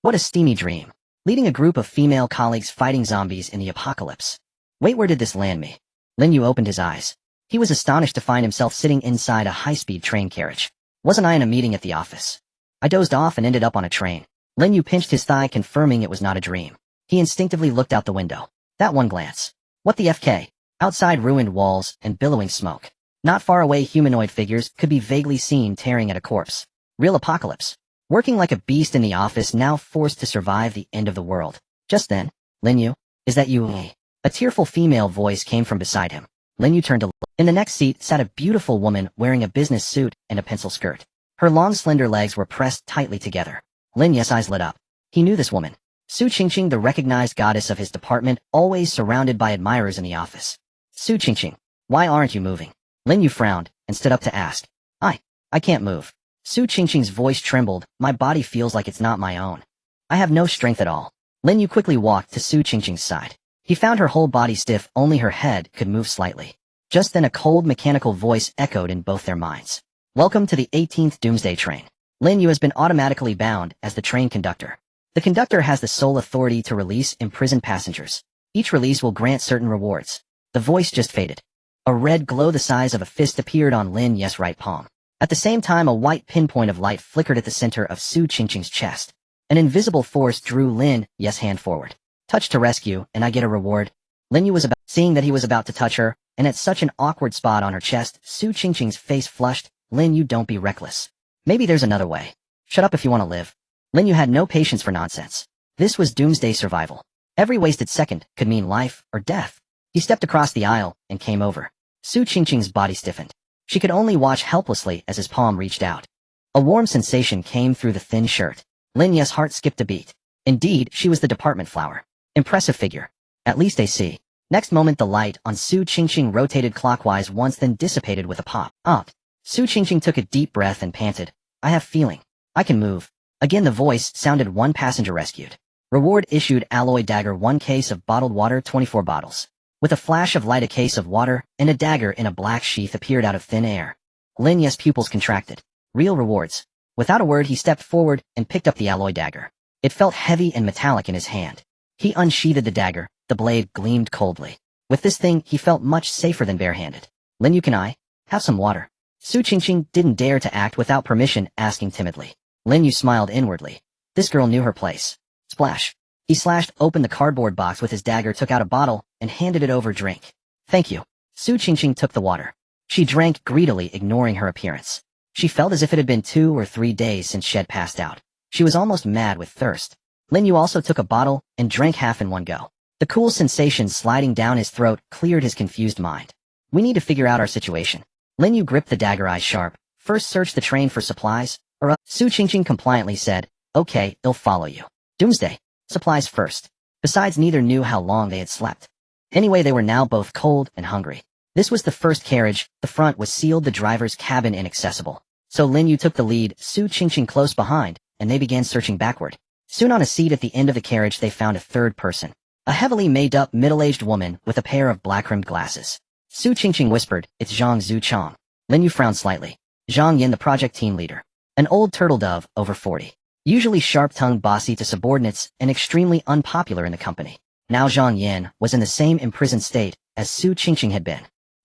What a steamy dream. Leading a group of female colleagues fighting zombies in the apocalypse. Wait, where did this land me? Lin Yu opened his eyes. He was astonished to find himself sitting inside a high-speed train carriage. Wasn't I in a meeting at the office? I dozed off and ended up on a train. Lin Yu pinched his thigh, confirming it was not a dream. He instinctively looked out the window. That one glance. What the FK? Outside, ruined walls and billowing smoke. Not far away, humanoid figures could be vaguely seen tearing at a corpse. Real apocalypse. Working like a beast in the office, now forced to survive the end of the world. Just then, Lin Yu, is that you? A tearful female voice came from beside him. Lin Yu turned to look. In the next seat sat a beautiful woman wearing a business suit and a pencil skirt. Her long, slender legs were pressed tightly together. Lin Yu's eyes lit up. He knew this woman. Su Qingqing, the recognized goddess of his department, always surrounded by admirers in the office. Su Qingqing, why aren't you moving? Lin Yu frowned and stood up to ask. I can't move. Su Qingqing's voice trembled. My body feels like it's not my own. I have no strength at all. Lin Yu quickly walked to Su Qingqing's side. He found her whole body stiff, only her head could move slightly. Just then a cold mechanical voice echoed in both their minds. Welcome to the 18th Doomsday Train. Lin Yu has been automatically bound as the train conductor. The conductor has the sole authority to release imprisoned passengers. Each release will grant certain rewards. The voice just faded. A red glow the size of a fist appeared on Lin Yu's right palm. At the same time, a white pinpoint of light flickered at the center of Su Qingqing's chest. An invisible force drew Lin Yu's hand forward. Touch to rescue, and I get a reward. Lin Yu was seeing that he was about to touch her, and at such an awkward spot on her chest, Su Qingqing's face flushed. Lin Yu, don't be reckless. Maybe there's another way. Shut up if you want to live. Lin Yu had no patience for nonsense. This was doomsday survival. Every wasted second could mean life or death. He stepped across the aisle and came over. Su Qingqing's body stiffened. She could only watch helplessly as his palm reached out. A warm sensation came through the thin shirt. Lin Yu's heart skipped a beat. Indeed, she was the department flower. Impressive figure. At least AC. Next moment, the light on Su Qingqing rotated clockwise once, then dissipated with a pop. Su Qingqing took a deep breath and panted. I have feeling. I can move. Again the voice sounded. One passenger rescued. Reward issued: alloy dagger, 1 case of bottled water, 24 bottles. With a flash of light, a case of water and a dagger in a black sheath appeared out of thin air. Lin Yu's pupils contracted. Real rewards. Without a word, he stepped forward and picked up the alloy dagger. It felt heavy and metallic in his hand. He unsheathed the dagger. The blade gleamed coldly. With this thing, he felt much safer than barehanded. Lin Yu, can I have some water? Su Qingqing didn't dare to act without permission, asking timidly. Lin Yu smiled inwardly. This girl knew her place. Splash. He slashed open the cardboard box with his dagger, took out a bottle, and handed it over. Drink. Thank you. Su Qingqing took the water. She drank greedily, ignoring her appearance. She felt as if it had been 2 or 3 days since she had passed out. She was almost mad with thirst. Lin Yu also took a bottle and drank half in one go. The cool sensation sliding down his throat cleared his confused mind. We need to figure out our situation. Lin Yu gripped the dagger, eyes sharp. First search the train for supplies, or Su Qingqing compliantly said. Okay, I'll follow you. Doomsday. Supplies first. Besides, neither knew how long they had slept. Anyway, they were now both cold and hungry. This was the first carriage. The front was sealed, the driver's cabin inaccessible. So Lin Yu took the lead, Su Qingqing close behind, and they began searching backward. Soon on a seat at the end of the carriage they found a third person. A heavily made-up, middle-aged woman with a pair of black-rimmed glasses. Su Qingqing whispered, it's Zhang Zuchang. Lin Yu frowned slightly. Zhang Yin, the project team leader. An old turtle dove, over 40. Usually sharp-tongued, bossy to subordinates, and extremely unpopular in the company. Now Zhang Yin was in the same imprisoned state as Su Qingqing had been.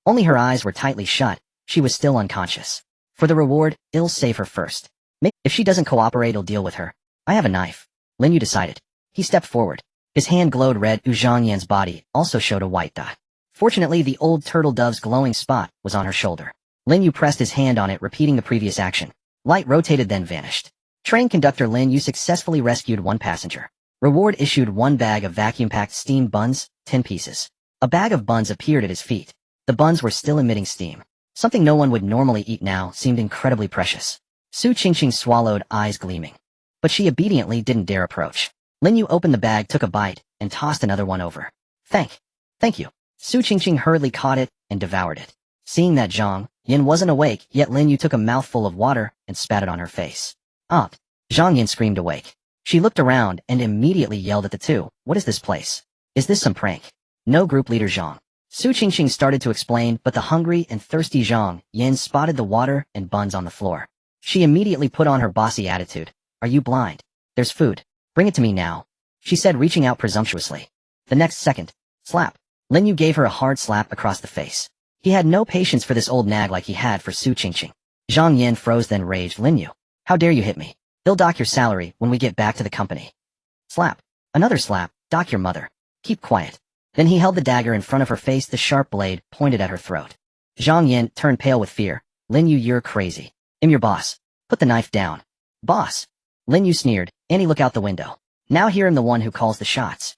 Only her eyes were tightly shut. She was still unconscious. For the reward, I'll save her first. If she doesn't cooperate, I'll deal with her. I have a knife. Lin Yu decided. He stepped forward. His hand glowed red. Zhang Yin's body also showed a white dot. Fortunately, the old turtle dove's glowing spot was on her shoulder. Lin Yu pressed his hand on it, repeating the previous action. Light rotated, then vanished. Train conductor Lin Yu successfully rescued 1 passenger. Reward issued: 1 bag of vacuum-packed steamed buns, 10 pieces. A bag of buns appeared at his feet. The buns were still emitting steam. Something no one would normally eat now seemed incredibly precious. Su Qingqing swallowed, eyes gleaming. But she obediently didn't dare approach. Lin Yu opened the bag, took a bite, and tossed another one over. Thank you. Su Qingqing hurriedly caught it and devoured it. Seeing that Zhang Yin wasn't awake, yet Lin Yu took a mouthful of water and spat it on her face. Zhang Yin screamed awake. She looked around and immediately yelled at the two. What is this place? Is this some prank? No, group leader Zhang. Su Qingqing started to explain, but the hungry and thirsty Zhang Yin spotted the water and buns on the floor. She immediately put on her bossy attitude. Are you blind? There's food. Bring it to me now, she said, reaching out presumptuously. The next second, slap. Lin Yu gave her a hard slap across the face. He had no patience for this old nag like he had for Su Qingqing. Zhang Yan froze, then raged. Lin Yu, how dare you hit me? They'll dock your salary when we get back to the company. Slap. Another slap. Dock your mother. Keep quiet. Then he held the dagger in front of her face, the sharp blade pointed at her throat. Zhang Yan turned pale with fear. Lin Yu, you're crazy. I'm your boss. Put the knife down. Boss. Lin Yu sneered. Annie, look out the window. Now hear him, the one who calls the shots.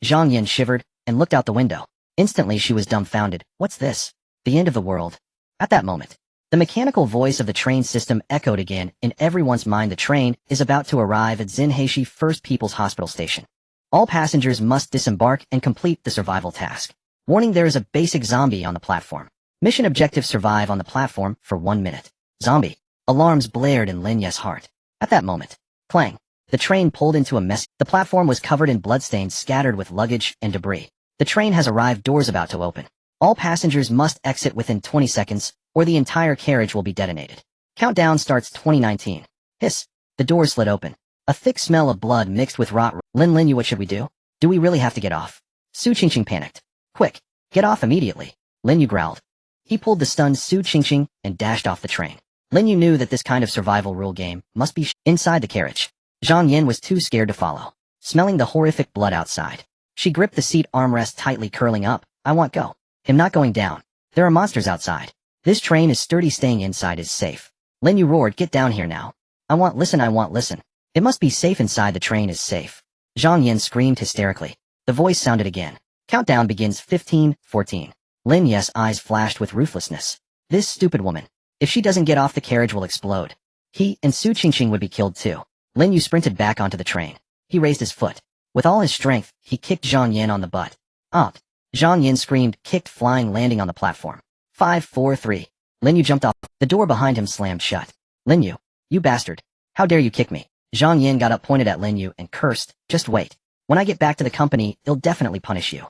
Zhang Yan shivered and looked out the window. Instantly she was dumbfounded. What's this? The end of the world? At that moment, the mechanical voice of the train system echoed again in everyone's mind. The train is about to arrive at Xinhaishi First People's Hospital Station. All passengers must disembark and complete the survival task. Warning, there is a basic zombie on the platform. Mission objective, survive on the platform for 1 minute. Zombie. Alarms blared in Lin Yu's heart. At that moment, clang. The train pulled into a mess. The platform was covered in bloodstains scattered with luggage and debris. The train has arrived, doors about to open. All passengers must exit within 20 seconds, or the entire carriage will be detonated. Countdown starts. 2019. Hiss. The door slid open. A thick smell of blood mixed with rot. Lin Yu, what should we do? Do we really have to get off? Su Qingqing panicked. Quick, get off immediately. Lin Yu growled. He pulled the stunned Su Qingqing and dashed off the train. Lin Yu knew that this kind of survival rule game must be inside the carriage. Zhang Yan was too scared to follow. Smelling the horrific blood outside, she gripped the seat armrest tightly, curling up. I want go. I'm not going down. There are monsters outside. This train is sturdy, staying inside is safe. Lin Yu roared, get down here now. I want listen. It must be safe inside, the train is safe. Zhang Yan screamed hysterically. The voice sounded again. Countdown begins. 15, 14. Lin Yu's eyes flashed with ruthlessness. This stupid woman. If she doesn't get off, the carriage will explode. He and Su Qingqing would be killed too. Lin Yu sprinted back onto the train. He raised his foot. With all his strength, he kicked Zhang Yan on the butt. Out. Zhang Yan screamed, kicked, flying, landing on the platform. 5, 4, 3. Lin Yu jumped off. The door behind him slammed shut. Lin Yu, you bastard. How dare you kick me? Zhang Yan got up, pointed at Lin Yu, and cursed. Just wait. When I get back to the company, they'll definitely punish you.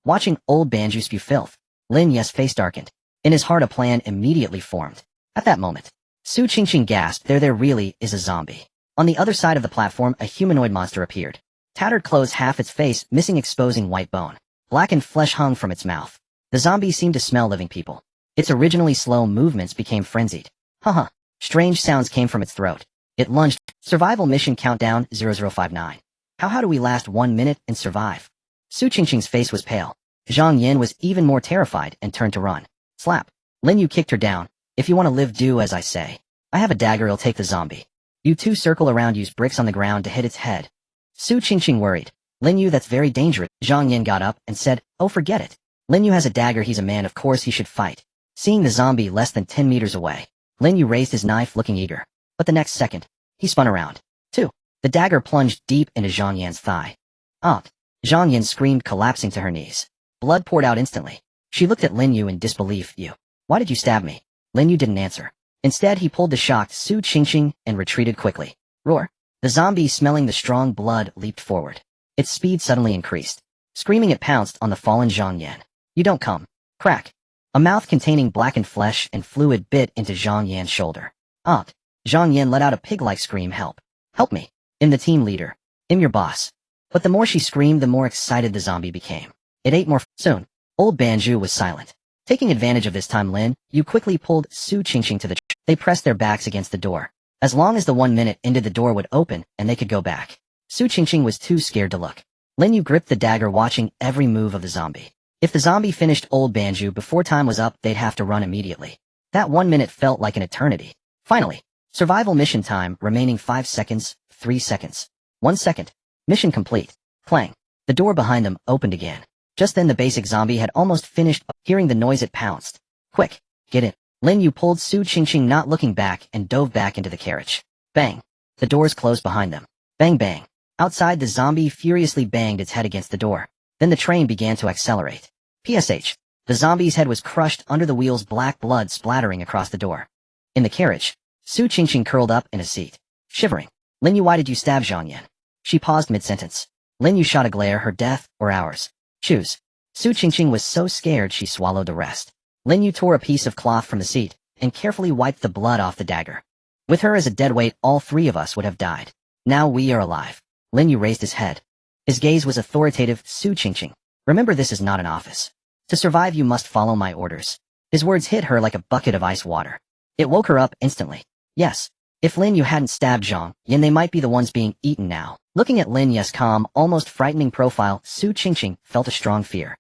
Watching old Banju spew filth, Lin Yu's face darkened. In his heart, a plan immediately formed. At that moment, Su Qingqing gasped. There really is a zombie. On the other side of the platform, a humanoid monster appeared. Tattered clothes, half its face missing, exposing white bone. Blackened flesh hung from its mouth. The zombie seemed to smell living people. Its originally slow movements became frenzied. Haha. Strange sounds came from its throat. It lunged. Survival mission countdown 0059. How do we last 1 minute and survive? Su Qingqing's face was pale. Zhang Yan was even more terrified and turned to run. Slap. Lin Yu kicked her down. If you want to live, do as I say. I have a dagger, it'll take the zombie. You two circle around, use bricks on the ground to hit its head. Su Qingqing worried. Lin Yu, that's very dangerous. Zhang Yan got up and said, oh, forget it. Lin Yu has a dagger, he's a man, of course he should fight. Seeing the zombie less than 10 meters away, Lin Yu raised his knife, looking eager. But the next second, he spun around. 2. The dagger plunged deep into Zhang Yan's thigh. Out. Zhang Yan screamed, collapsing to her knees. Blood poured out instantly. She looked at Lin Yu in disbelief. You. Why did you stab me? Lin Yu didn't answer. Instead, he pulled the shocked Su Qingqing and retreated quickly. Roar. The zombie, smelling the strong blood, leaped forward. Its speed suddenly increased. Screaming, it pounced on the fallen Zhang Yan. You don't come. Crack. A mouth containing blackened flesh and fluid bit into Zhang Yan's shoulder. Out. Zhang Yan let out a pig-like scream. Help. Help me. I'm the team leader. I'm your boss. But the more she screamed, the more excited the zombie became. It ate more. Soon, old Banju was silent. Taking advantage of this time, Lin Yu quickly pulled Su Qingqing to the They pressed their backs against the door. As long as the 1 minute ended, the door would open and they could go back. Su Qingqing was too scared to look. Lin Yu gripped the dagger, watching every move of the zombie. If the zombie finished old Banju before time was up, they'd have to run immediately. That 1 minute felt like an eternity. Finally, survival mission time, remaining 5 seconds, 3 seconds, 1 second. Mission complete. Clang. The door behind them opened again. Just then the basic zombie had almost finished. Hearing the noise, it pounced. Quick, get in. Lin Yu pulled Su Qingqing, not looking back, and dove back into the carriage. Bang. The doors closed behind them. Bang bang. Outside, the zombie furiously banged its head against the door. Then the train began to accelerate. PSH. The zombie's head was crushed under the wheels, black blood splattering across the door. In the carriage, Su Qingqing curled up in a seat, shivering. Lin Yu, why did you stab Zhang Yan? She paused mid-sentence. Lin Yu shot a glare, her death or ours. Choose. Su Qingqing was so scared she swallowed the rest. Lin Yu tore a piece of cloth from the seat and carefully wiped the blood off the dagger. With her as a dead weight, all three of us would have died. Now we are alive. Lin Yu raised his head. His gaze was authoritative. Su Qingqing, remember this is not an office. To survive you must follow my orders. His words hit her like a bucket of ice water. It woke her up instantly. Yes. If Lin Yu hadn't stabbed Zhang Yin, they might be the ones being eaten now. Looking at Lin Yu's calm, almost frightening profile, Su Qingqing felt a strong fear.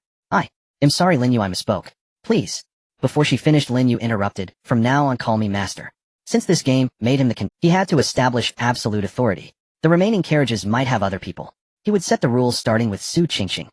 I'm sorry Lin Yu, I misspoke. Please. Before she finished, Lin Yu interrupted. From now on call me master. Since this game made him he had to establish absolute authority. The remaining carriages might have other people. He would set the rules starting with Su Qingqing.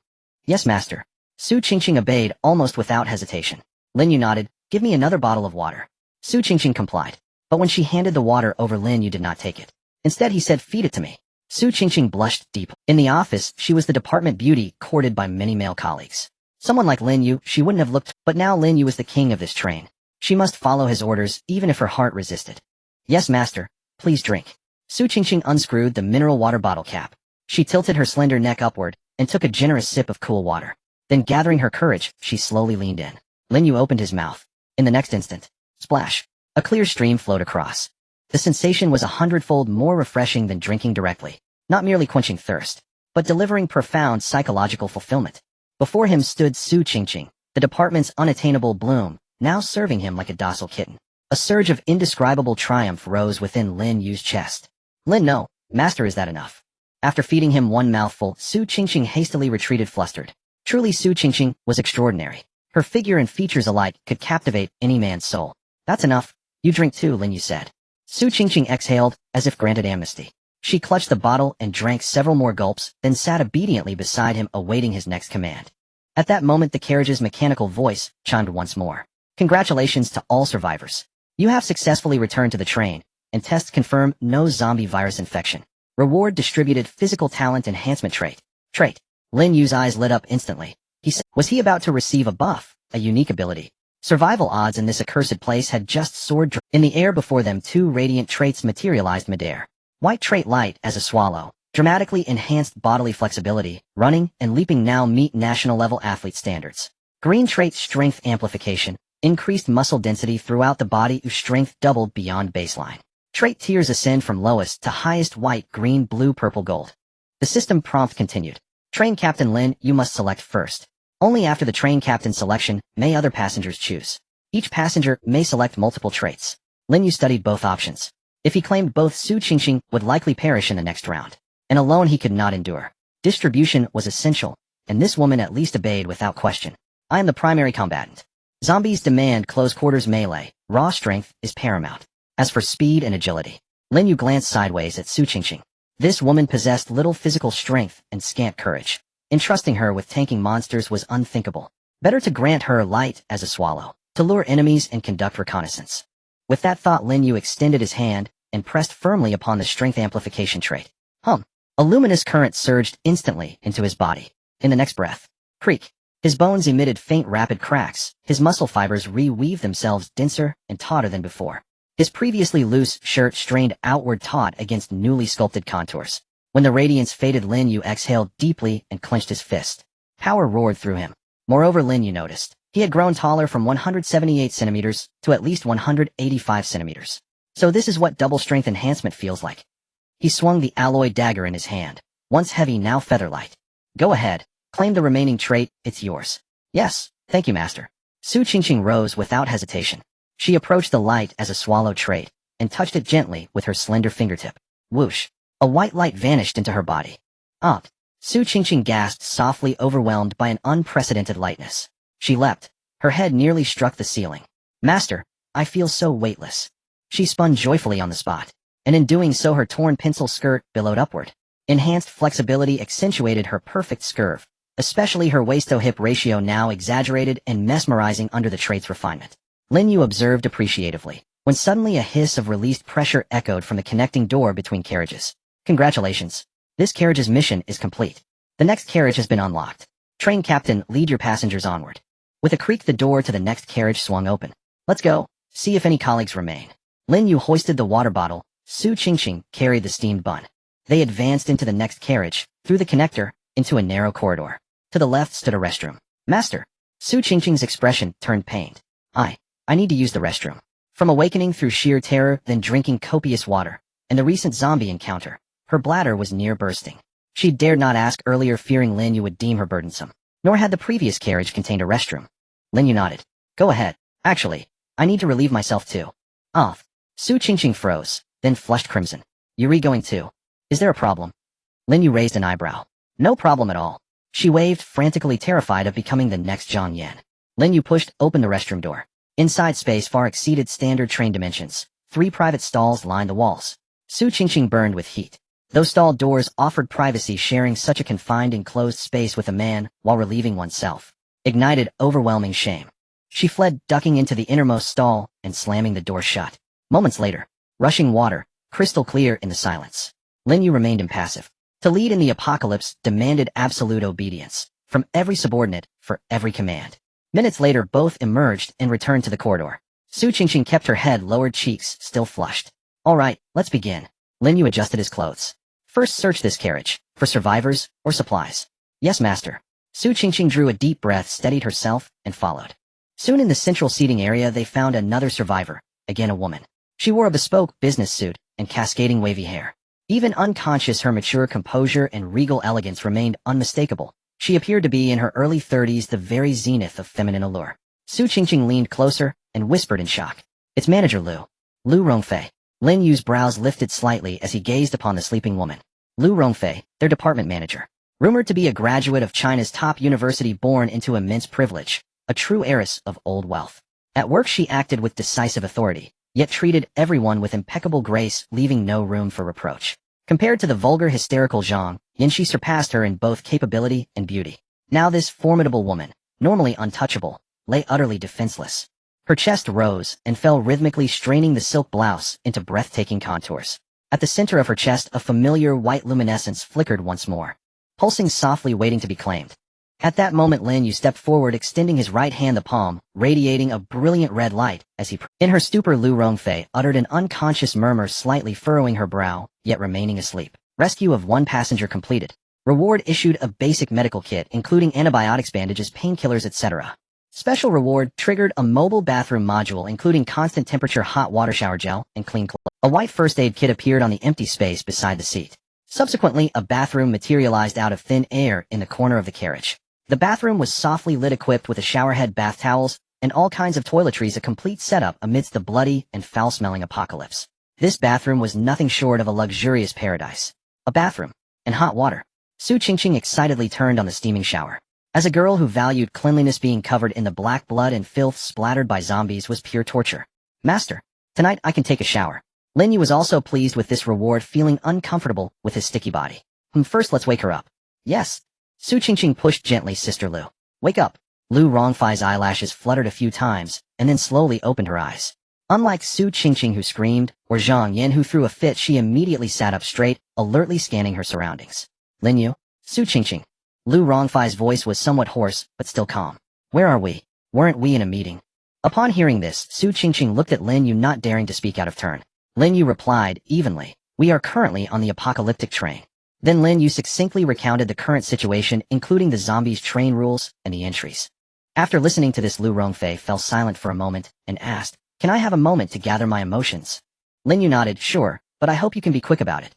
Yes master. Su Qingqing obeyed almost without hesitation. Lin Yu nodded. Give me another bottle of water. Su Qingqing complied. But when she handed the water over, Lin Yu did not take it. Instead he said, feed it to me. Su Qingqing blushed deep. In the office, she was the department beauty, courted by many male colleagues. Someone like Lin Yu, she wouldn't have looked, but now Lin Yu was the king of this train. She must follow his orders, even if her heart resisted. Yes master, please drink. Su Qingqing unscrewed the mineral water bottle cap. She tilted her slender neck upward, and took a generous sip of cool water. Then gathering her courage, she slowly leaned in. Lin Yu opened his mouth. In the next instant, splash. A clear stream flowed across. The sensation was 100-fold more refreshing than drinking directly, not merely quenching thirst, but delivering profound psychological fulfillment. Before him stood Su Qingqing, the department's unattainable bloom, now serving him like a docile kitten. A surge of indescribable triumph rose within Lin Yu's chest. No, master, is that enough? After feeding him one mouthful, Su Qingqing hastily retreated flustered. Truly Su Qingqing was extraordinary. Her figure and features alike could captivate any man's soul. That's enough. You drink too, Lin Yu said. Su Qingqing exhaled, as if granted amnesty. She clutched the bottle and drank several more gulps, then sat obediently beside him awaiting his next command. At that moment the carriage's mechanical voice chimed once more. Congratulations to all survivors. You have successfully returned to the train, and tests confirm no zombie virus infection. Reward distributed physical talent enhancement trait. Lin Yu's eyes lit up instantly. He said, was he about to receive a buff, a unique ability? Survival odds in this accursed place had just soared. In the air before them, two radiant traits materialized midair. White trait, light as a swallow, dramatically enhanced bodily flexibility, running and leaping now meet national-level athlete standards. Green trait, strength amplification, increased muscle density throughout the body, whose strength doubled beyond baseline. Trait tiers ascend from lowest to highest: white, green, blue, purple, gold. The system prompt continued. Train Captain Lin, you must select first. Only after the train captain selection may other passengers choose. Each passenger may select multiple traits. Lin Yu studied both options. If he claimed both, Su Qingqing would likely perish in the next round. And alone he could not endure. Distribution was essential, and this woman at least obeyed without question. I am the primary combatant. Zombies demand close quarters melee. Raw strength is paramount. As for speed and agility, Lin Yu glanced sideways at Su Qingqing. This woman possessed little physical strength and scant courage. Entrusting her with tanking monsters was unthinkable. Better to grant her light as a swallow, to lure enemies and conduct reconnaissance. With that thought, Lin Yu extended his hand and pressed firmly upon the strength amplification trait. A luminous current surged instantly into his body. In the next breath, creak. His bones emitted faint rapid cracks. His muscle fibers reweaved themselves denser and tauter than before. His previously loose shirt strained outward taut against newly sculpted contours. When the radiance faded, Lin Yu exhaled deeply and clenched his fist. Power roared through him. Moreover, Lin Yu noticed. He had grown taller from 178 centimeters to at least 185 centimeters. So this is what double strength enhancement feels like. He swung the alloy dagger in his hand. Once heavy, now feather-light. Go ahead. Claim the remaining trait, it's yours. Yes, thank you, master. Su Qingqing rose without hesitation. She approached the light as a swallow trait, and touched it gently with her slender fingertip. Whoosh. A white light vanished into her body. Up. Su Qingqing gasped softly, overwhelmed by an unprecedented lightness. She leapt. Her head nearly struck the ceiling. Master, I feel so weightless. She spun joyfully on the spot, and in doing so her torn pencil skirt billowed upward. Enhanced flexibility accentuated her perfect curve, especially her waist-to-hip ratio, now exaggerated and mesmerizing under the trait's refinement. Lin Yu observed appreciatively, when suddenly a hiss of released pressure echoed from the connecting door between carriages. Congratulations. This carriage's mission is complete. The next carriage has been unlocked. Train captain, lead your passengers onward. With a creak, the door to the next carriage swung open. Let's go. See if any colleagues remain. Lin Yu hoisted the water bottle. Su Qingqing carried the steamed bun. They advanced into the next carriage, through the connector, into a narrow corridor. To the left stood a restroom. Master. Su Qingqing's expression turned pained. I need to use the restroom. From awakening through sheer terror, then drinking copious water, and the recent zombie encounter, her bladder was near bursting. She dared not ask earlier, fearing Lin Yu would deem her burdensome. Nor had the previous carriage contained a restroom. Lin Yu nodded. Go ahead. Actually, I need to relieve myself too. Off. Su Qingqing froze, then flushed crimson. Yuri going too. Is there a problem? Lin Yu raised an eyebrow. No problem at all. She waved, frantically terrified of becoming the next Zhang Yan. Lin Yu pushed open the restroom door. Inside space far exceeded standard train dimensions. 3 private stalls lined the walls. Su Qingqing burned with heat. Those stall doors offered privacy, sharing such a confined enclosed space with a man while relieving oneself ignited overwhelming shame. She fled, ducking into the innermost stall and slamming the door shut. Moments later, rushing water, crystal clear in the silence. Lin Yu remained impassive. To lead in the apocalypse demanded absolute obedience, from every subordinate, for every command. Minutes later both emerged and returned to the corridor. Su Qingqing kept her head lowered, cheeks still flushed. All right, let's begin. Lin Yu adjusted his clothes. First search this carriage, for survivors or supplies. Yes, master. Su Qingqing drew a deep breath, steadied herself, and followed. Soon in the central seating area they found another survivor, again a woman. She wore a bespoke business suit and cascading wavy hair. Even unconscious, her mature composure and regal elegance remained unmistakable. She appeared to be in her early 30s, the very zenith of feminine allure. Su Qingqing leaned closer and whispered in shock. It's Manager Lu. Lu Rongfei. Lin Yu's brows lifted slightly as he gazed upon the sleeping woman. Lu Rongfei, their department manager. Rumored to be a graduate of China's top university, born into immense privilege, a true heiress of old wealth. At work she acted with decisive authority, yet treated everyone with impeccable grace, leaving no room for reproach. Compared to the vulgar, hysterical Zhang Yan, she surpassed her in both capability and beauty. Now this formidable woman, normally untouchable, lay utterly defenseless. Her chest rose and fell rhythmically, straining the silk blouse into breathtaking contours. At the center of her chest a familiar white luminescence flickered once more, pulsing softly, waiting to be claimed. At that moment Lin Yu stepped forward, extending his right hand, the palm radiating a brilliant red light as he... In her stupor Lu Rongfei uttered an unconscious murmur, slightly furrowing her brow, yet remaining asleep. Rescue of 1 passenger completed. Reward issued a basic medical kit including antibiotics, bandages, painkillers, etc. Special reward triggered a mobile bathroom module including constant temperature hot water shower gel and clean clothes. A white first aid kit appeared on the empty space beside the seat. Subsequently, a bathroom materialized out of thin air in the corner of the carriage. The bathroom was softly lit, equipped with a showerhead, bath towels, and all kinds of toiletries, a complete setup amidst the bloody and foul-smelling apocalypse. This bathroom was nothing short of a luxurious paradise. A bathroom and hot water. Su Qingqing excitedly turned on the steaming shower. As a girl who valued cleanliness, being covered in the black blood and filth splattered by zombies was pure torture. Master, tonight I can take a shower. Lin Yu was also pleased with this reward, feeling uncomfortable with his sticky body. First let's wake her up. Yes. Su Qingqing pushed gently. Sister Lu. Wake up. Lu Rongfei's eyelashes fluttered a few times, and then slowly opened her eyes. Unlike Su Qingqing, who screamed, or Zhang Yan, who threw a fit, she immediately sat up straight, alertly scanning her surroundings. Lin Yu? Su Qingqing. Lu Rongfei's voice was somewhat hoarse, but still calm. Where are we? Weren't we in a meeting? Upon hearing this, Su Qingqing looked at Lin Yu, not daring to speak out of turn. Lin Yu replied evenly, we are currently on the apocalyptic train. Then Lin Yu succinctly recounted the current situation, including the zombies' train rules and the entries. After listening to this, Lu Rongfei fell silent for a moment and asked, can I have a moment to gather my emotions? Lin Yu nodded, sure, but I hope you can be quick about it.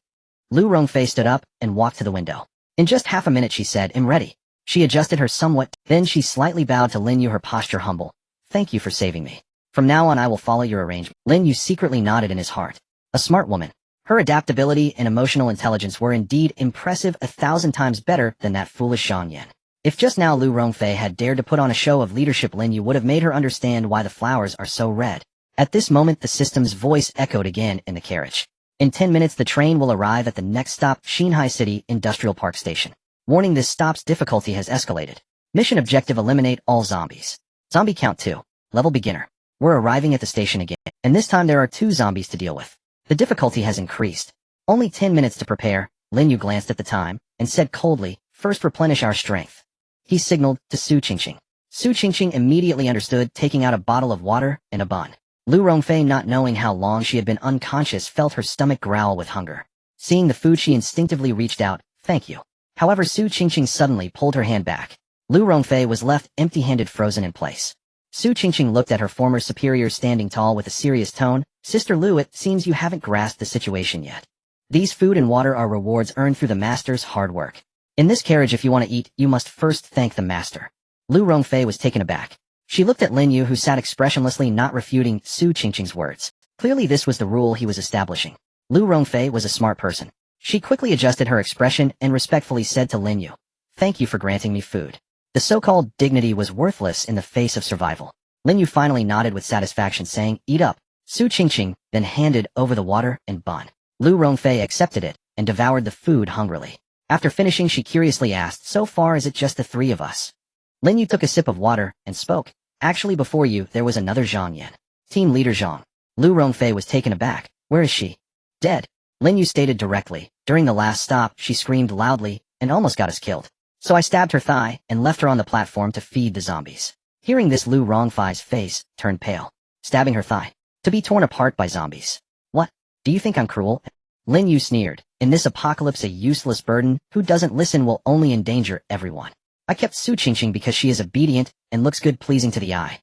Lu Rongfei stood up and walked to the window. In just half a minute, she said, I'm ready. She adjusted her somewhat, then she slightly bowed to Lin Yu, her posture humble. Thank you for saving me. From now on I will follow your arrangement. Lin Yu secretly nodded in his heart. A smart woman. Her adaptability and emotional intelligence were indeed impressive, 1,000 times better than that foolish Zhang Yan. If just now Lu Rongfei had dared to put on a show of leadership, Lin Yu would have made her understand why the flowers are so red. At this moment the system's voice echoed again in the carriage. In 10 minutes the train will arrive at the next stop, Xinhai City Industrial Park Station. Warning, this stop's difficulty has escalated. Mission objective, eliminate all zombies. Zombie count 2. Level beginner. We're arriving at the station again, and this time there are 2 zombies to deal with. The difficulty has increased. Only 10 minutes to prepare. Lin Yu glanced at the time and said coldly, first replenish our strength. He signaled to Su Qingqing. Su Qingqing immediately understood, taking out a bottle of water and a bun. Lu Rongfei, not knowing how long she had been unconscious, felt her stomach growl with hunger. Seeing the food she instinctively reached out, thank you. However, Su Qingqing suddenly pulled her hand back. Lu Rongfei was left empty-handed, frozen in place. Su Qingqing looked at her former superior standing tall with a serious tone. Sister Lu, it seems you haven't grasped the situation yet. These food and water are rewards earned through the master's hard work. In this carriage, if you want to eat, you must first thank the master. Lu Rongfei was taken aback. She looked at Lin Yu, who sat expressionlessly, not refuting Su Qingqing's words. Clearly this was the rule he was establishing. Lu Rongfei was a smart person. She quickly adjusted her expression and respectfully said to Lin Yu, "Thank you for granting me food." The so-called dignity was worthless in the face of survival. Lin Yu finally nodded with satisfaction, saying, "Eat up." Su Qingqing then handed over the water and bun. Lu Rongfei accepted it and devoured the food hungrily. After finishing, she curiously asked, "So far is it just the three of us?" Lin Yu took a sip of water and spoke. "Actually, before you, there was another Zhang Yan. Team leader Zhang." Lu Rongfei was taken aback. "Where is she?" "Dead," Lin Yu stated directly. "During the last stop, she screamed loudly and almost got us killed. So I stabbed her thigh and left her on the platform to feed the zombies." Hearing this, Lu Rongfei's face turned pale. Stabbing her thigh? To be torn apart by zombies? What? Do you think I'm cruel? Lin Yu sneered. "In this apocalypse, a useless burden who doesn't listen will only endanger everyone. I kept Su Qingqing because she is obedient and looks good pleasing to the eye.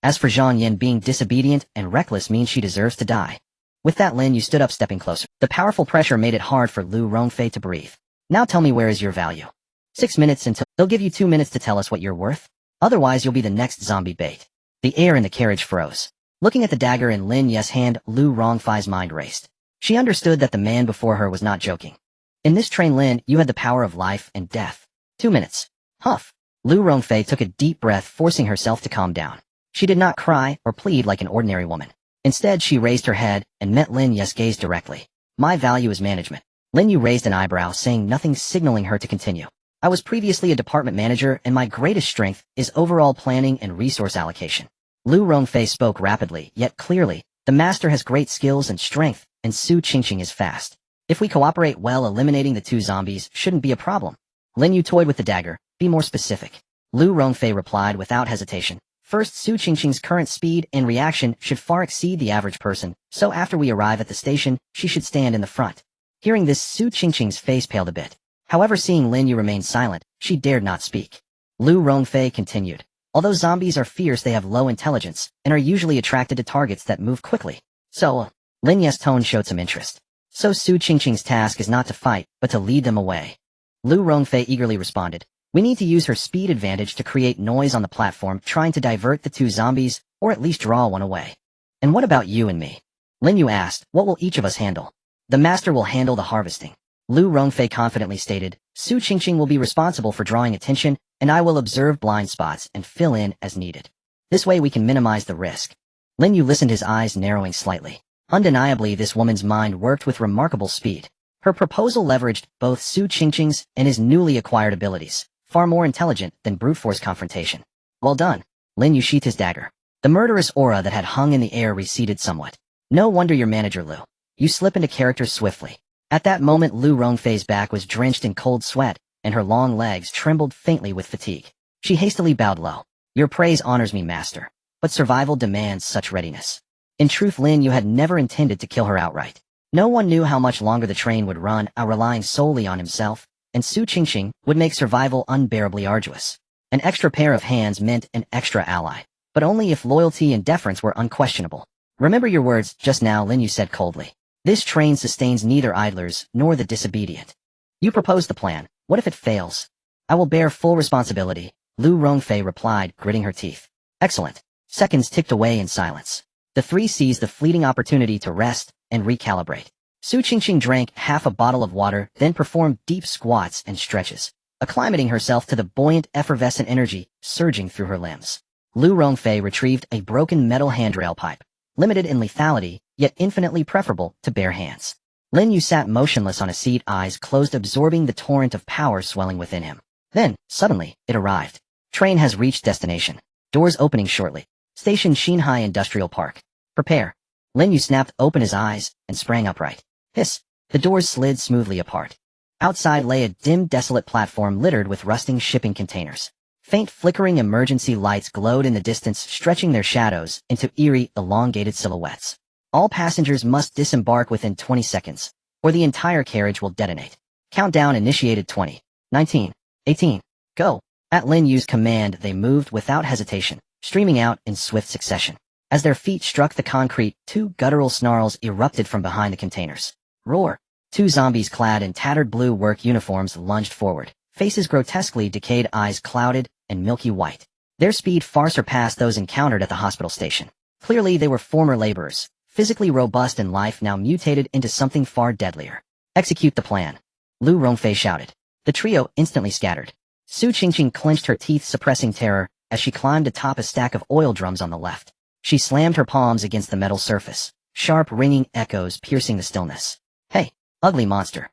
As for Zhang Yan, being disobedient and reckless means she deserves to die." With that, Lin Yu stood up, stepping closer. The powerful pressure made it hard for Lu Rongfei to breathe. "Now tell me, where is your value?" 6 minutes until they'll give you 2 minutes to tell us what you're worth. Otherwise, you'll be the next zombie bait. The air in the carriage froze. Looking at the dagger in Lin Yu's hand, Lu Rongfei's mind raced. She understood that the man before her was not joking. In this train, Lin, you had the power of life and death. 2 minutes. Huff. Lu Rongfei took a deep breath, forcing herself to calm down. She did not cry or plead like an ordinary woman. Instead, she raised her head and met Lin Yu's gaze directly. "My value is management." Lin Yu raised an eyebrow, saying nothing, signaling her to continue. "I was previously a department manager, and my greatest strength is overall planning and resource allocation." Lu Rongfei spoke rapidly, yet clearly. "The master has great skills and strength, and Su Qingqing is fast. If we cooperate well, eliminating the 2 zombies shouldn't be a problem." Lin Yu toyed with the dagger. "Be more specific." Lu Rongfei replied without hesitation. "First, Su Qingqing's current speed and reaction should far exceed the average person, so after we arrive at the station, she should stand in the front." Hearing this, Su Qingqing's face paled a bit. However, seeing Lin Yu remain silent, she dared not speak. Lu Rongfei continued. "Although zombies are fierce, they have low intelligence, and are usually attracted to targets that move quickly. So, Lin Yu's tone showed some interest. "So Su Qingqing's task is not to fight, but to lead them away." Lu Rongfei eagerly responded. "We need to use her speed advantage to create noise on the platform, trying to divert the 2 zombies, or at least draw one away." "And what about you and me?" Lin Yu asked. "What will each of us handle?" "The master will handle the harvesting." Lu Rongfei confidently stated. "Su Qingqing will be responsible for drawing attention, and I will observe blind spots and fill in as needed. This way we can minimize the risk." Lin Yu listened, his eyes narrowing slightly. Undeniably, this woman's mind worked with remarkable speed. Her proposal leveraged both Su Qingqing's and his newly acquired abilities, far more intelligent than brute force confrontation. "Well done." Lin Yu sheathed his dagger. The murderous aura that had hung in the air receded somewhat. "No wonder your manager, Lu. You slip into character swiftly." At that moment, Lu Rongfei's back was drenched in cold sweat, and her long legs trembled faintly with fatigue. She hastily bowed low. "Your praise honors me, master, but survival demands such readiness." In truth, Lin Yu had never intended to kill her outright. No one knew how much longer the train would run, relying solely on himself, and Su Qingqing would make survival unbearably arduous. An extra pair of hands meant an extra ally, but only if loyalty and deference were unquestionable. "Remember your words just now," Lin Yu said coldly. "This train sustains neither idlers nor the disobedient. You proposed the plan. What if it fails?" "I will bear full responsibility," Lu Rongfei replied, gritting her teeth. "Excellent." Seconds ticked away in silence. The 3 seized the fleeting opportunity to rest and recalibrate. Su Qingqing drank half a bottle of water, then performed deep squats and stretches, acclimating herself to the buoyant, effervescent energy surging through her limbs. Lu Rongfei retrieved a broken metal handrail pipe, limited in lethality, yet infinitely preferable to bare hands. Lin Yu sat motionless on a seat, eyes closed, absorbing the torrent of power swelling within him. Then, suddenly, it arrived. "Train has reached destination. Doors opening shortly. Station Xinhai Industrial Park. Prepare." Lin Yu snapped open his eyes and sprang upright. Hiss! The doors slid smoothly apart. Outside lay a dim, desolate platform littered with rusting shipping containers. Faint flickering emergency lights glowed in the distance, stretching their shadows into eerie, elongated silhouettes. All passengers must disembark within 20 seconds, or the entire carriage will detonate. Countdown initiated. 20, 19, 18, go. At Lin Yu's command, they moved without hesitation, streaming out in swift succession. As their feet struck the concrete, 2 guttural snarls erupted from behind the containers. "Roar!" Two zombies clad in tattered blue work uniforms lunged forward, faces grotesquely decayed, eyes clouded and milky white. Their speed far surpassed those encountered at the hospital station. Clearly they were former laborers, physically robust in life now mutated into something far deadlier. Execute the plan. Lu Rongfei shouted. The trio instantly scattered. Su Qingqing clenched her teeth, suppressing terror, as she climbed atop a stack of oil drums on the left. She slammed her palms against the metal surface, sharp ringing echoes piercing the stillness. Hey, ugly monster.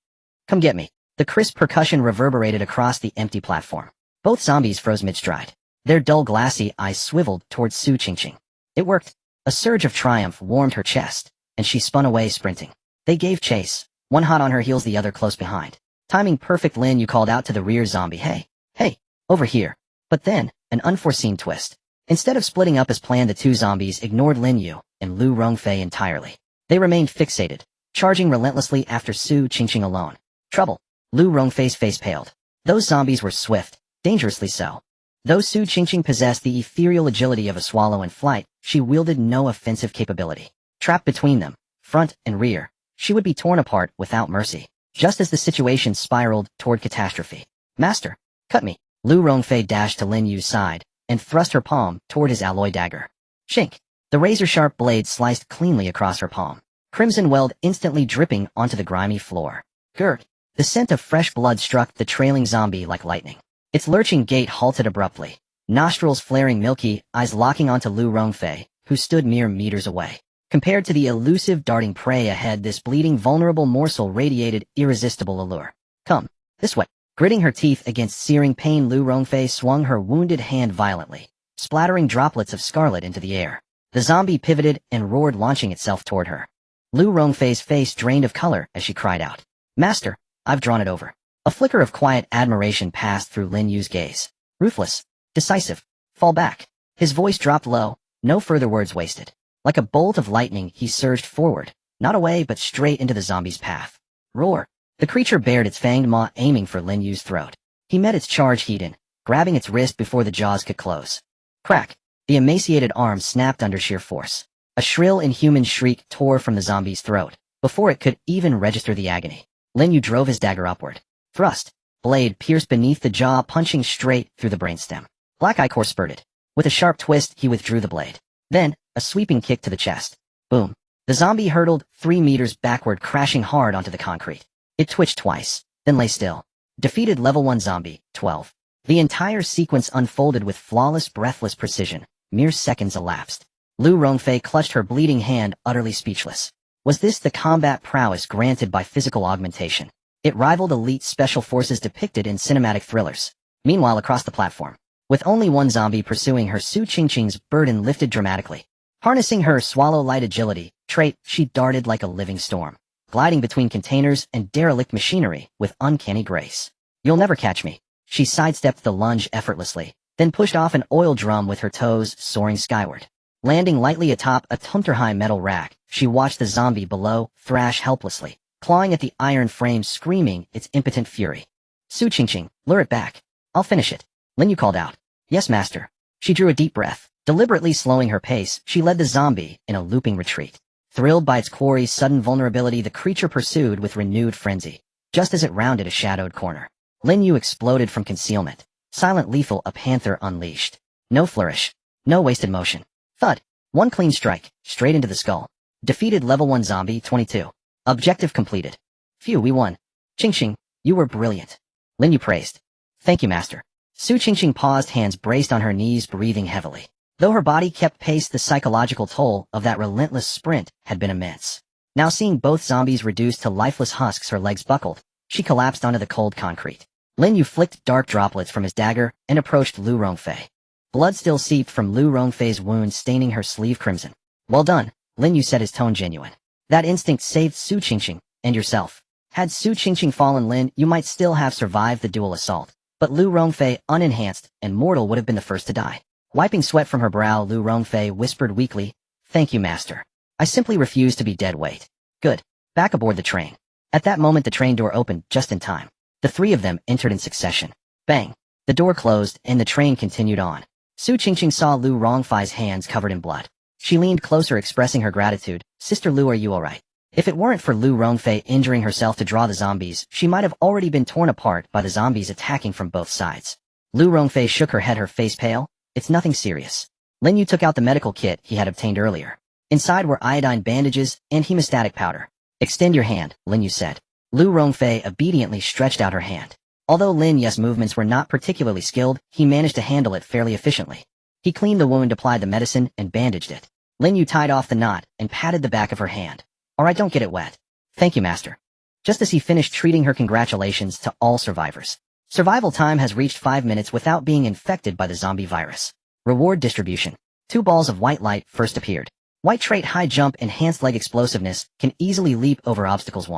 Come get me. The crisp percussion reverberated across the empty platform. Both zombies froze mid-stride. Their dull glassy eyes swiveled towards Su Qingqing. It worked. A surge of triumph warmed her chest, and she spun away sprinting. They gave chase, one hot on her heels, the other close behind. Timing perfect, Lin Yu called out to the rear zombie, Hey, over here. But then, an unforeseen twist. Instead of splitting up as planned, the two zombies ignored Lin Yu and Lu Rongfei entirely. They remained fixated, charging relentlessly after Su Qingqing alone. Trouble. Lu Rongfei's face paled. Those zombies were swift, dangerously so. Though Su Qingqing possessed the ethereal agility of a swallow in flight, she wielded no offensive capability. Trapped between them, front and rear, she would be torn apart without mercy, just as the situation spiraled toward catastrophe. Master, cut me. Lu Rongfei dashed to Lin Yu's side and thrust her palm toward his alloy dagger. Shink. The razor-sharp blade sliced cleanly across her palm. Crimson welled instantly dripping onto the grimy floor. Gurg. The scent of fresh blood struck the trailing zombie like lightning. Its lurching gait halted abruptly, nostrils flaring milky, eyes locking onto Lu Rongfei, who stood mere meters away. Compared to the elusive darting prey ahead, this bleeding vulnerable morsel radiated irresistible allure. Come, this way. Gritting her teeth against searing pain, Lu Rongfei swung her wounded hand violently, splattering droplets of scarlet into the air. The zombie pivoted and roared, launching itself toward her. Lu Rongfei's face drained of color as she cried out, Master, I've drawn it over. A flicker of quiet admiration passed through Lin Yu's gaze. Ruthless, decisive, fall back. His voice dropped low, no further words wasted. Like a bolt of lightning, he surged forward, not away but straight into the zombie's path. Roar. The creature bared its fanged maw, aiming for Lin Yu's throat. He met its charge heat-in, grabbing its wrist before the jaws could close. Crack. The emaciated arm snapped under sheer force. A shrill, inhuman shriek tore from the zombie's throat, before it could even register the agony. Lin Yu drove his dagger upward. Thrust. Blade pierced beneath the jaw, punching straight through the brainstem. Black ichor spurted. With a sharp twist, he withdrew the blade. Then, a sweeping kick to the chest. Boom. The zombie hurtled 3 meters backward, crashing hard onto the concrete. It twitched twice, then lay still. Defeated level 1 zombie, 12. The entire sequence unfolded with flawless, breathless precision. Mere seconds elapsed. Lu Rongfei clutched her bleeding hand, utterly speechless. Was this the combat prowess granted by physical augmentation? It rivaled elite special forces depicted in cinematic thrillers. Meanwhile, across the platform, with only one zombie pursuing her, Su Qingqing's burden lifted dramatically. Harnessing her swallow-like agility trait, she darted like a living storm, gliding between containers and derelict machinery with uncanny grace. You'll never catch me. She sidestepped the lunge effortlessly, then pushed off an oil drum with her toes soaring skyward. Landing lightly atop a tumter-high metal rack, she watched the zombie below thrash helplessly, clawing at the iron frame, screaming its impotent fury. Su Qingqing, lure it back. I'll finish it. Lin Yu called out. Yes, master. She drew a deep breath. Deliberately slowing her pace, she led the zombie in a looping retreat. Thrilled by its quarry's sudden vulnerability, the creature pursued with renewed frenzy. Just as it rounded a shadowed corner, Lin Yu exploded from concealment. Silent, lethal, a panther unleashed. No flourish. No wasted motion. Thud. One clean strike, straight into the skull. Defeated level 1 zombie, 22. Objective completed. Phew, we won. Qingqing, you were brilliant. Lin Yu praised. Thank you, master. Su Qingqing paused, hands braced on her knees, breathing heavily. Though her body kept pace, the psychological toll of that relentless sprint had been immense. Now, seeing both zombies reduced to lifeless husks, her legs buckled. She collapsed onto the cold concrete. Lin Yu flicked dark droplets from his dagger and approached Lu Rongfei. Blood still seeped from Lu Rongfei's wound, staining her sleeve crimson. Well done, Lin Yu said, his tone genuine. That instinct saved Su Qingqing, and yourself. Had Su Qingqing fallen, Lin, you might still have survived the dual assault. But Lu Rongfei, unenhanced and mortal, would have been the first to die. Wiping sweat from her brow, Lu Rongfei whispered weakly, Thank you, master. I simply refuse to be dead weight. Good. Back aboard the train. At that moment, the train door opened just in time. The three of them entered in succession. Bang. The door closed, and the train continued on. Su Qingqing saw Lu Rongfei's hands covered in blood. She leaned closer, expressing her gratitude. Sister Lu, are you alright? If it weren't for Lu Rongfei injuring herself to draw the zombies, she might have already been torn apart by the zombies attacking from both sides. Lu Rongfei shook her head, her face pale. It's nothing serious. Lin Yu took out the medical kit he had obtained earlier. Inside were iodine bandages and hemostatic powder. Extend your hand, Lin Yu said. Lu Rongfei obediently stretched out her hand. Although Lin Yu's movements were not particularly skilled, he managed to handle it fairly efficiently. He cleaned the wound, applied the medicine, and bandaged it. Lin Yu tied off the knot and patted the back of her hand. Alright, don't get it wet. Thank you, master. Just as he finished treating her, congratulations to all survivors. Survival time has reached 5 minutes without being infected by the zombie virus. Reward distribution. 2 balls of white light first appeared. White trait high jump, enhanced leg explosiveness, can easily leap over obstacles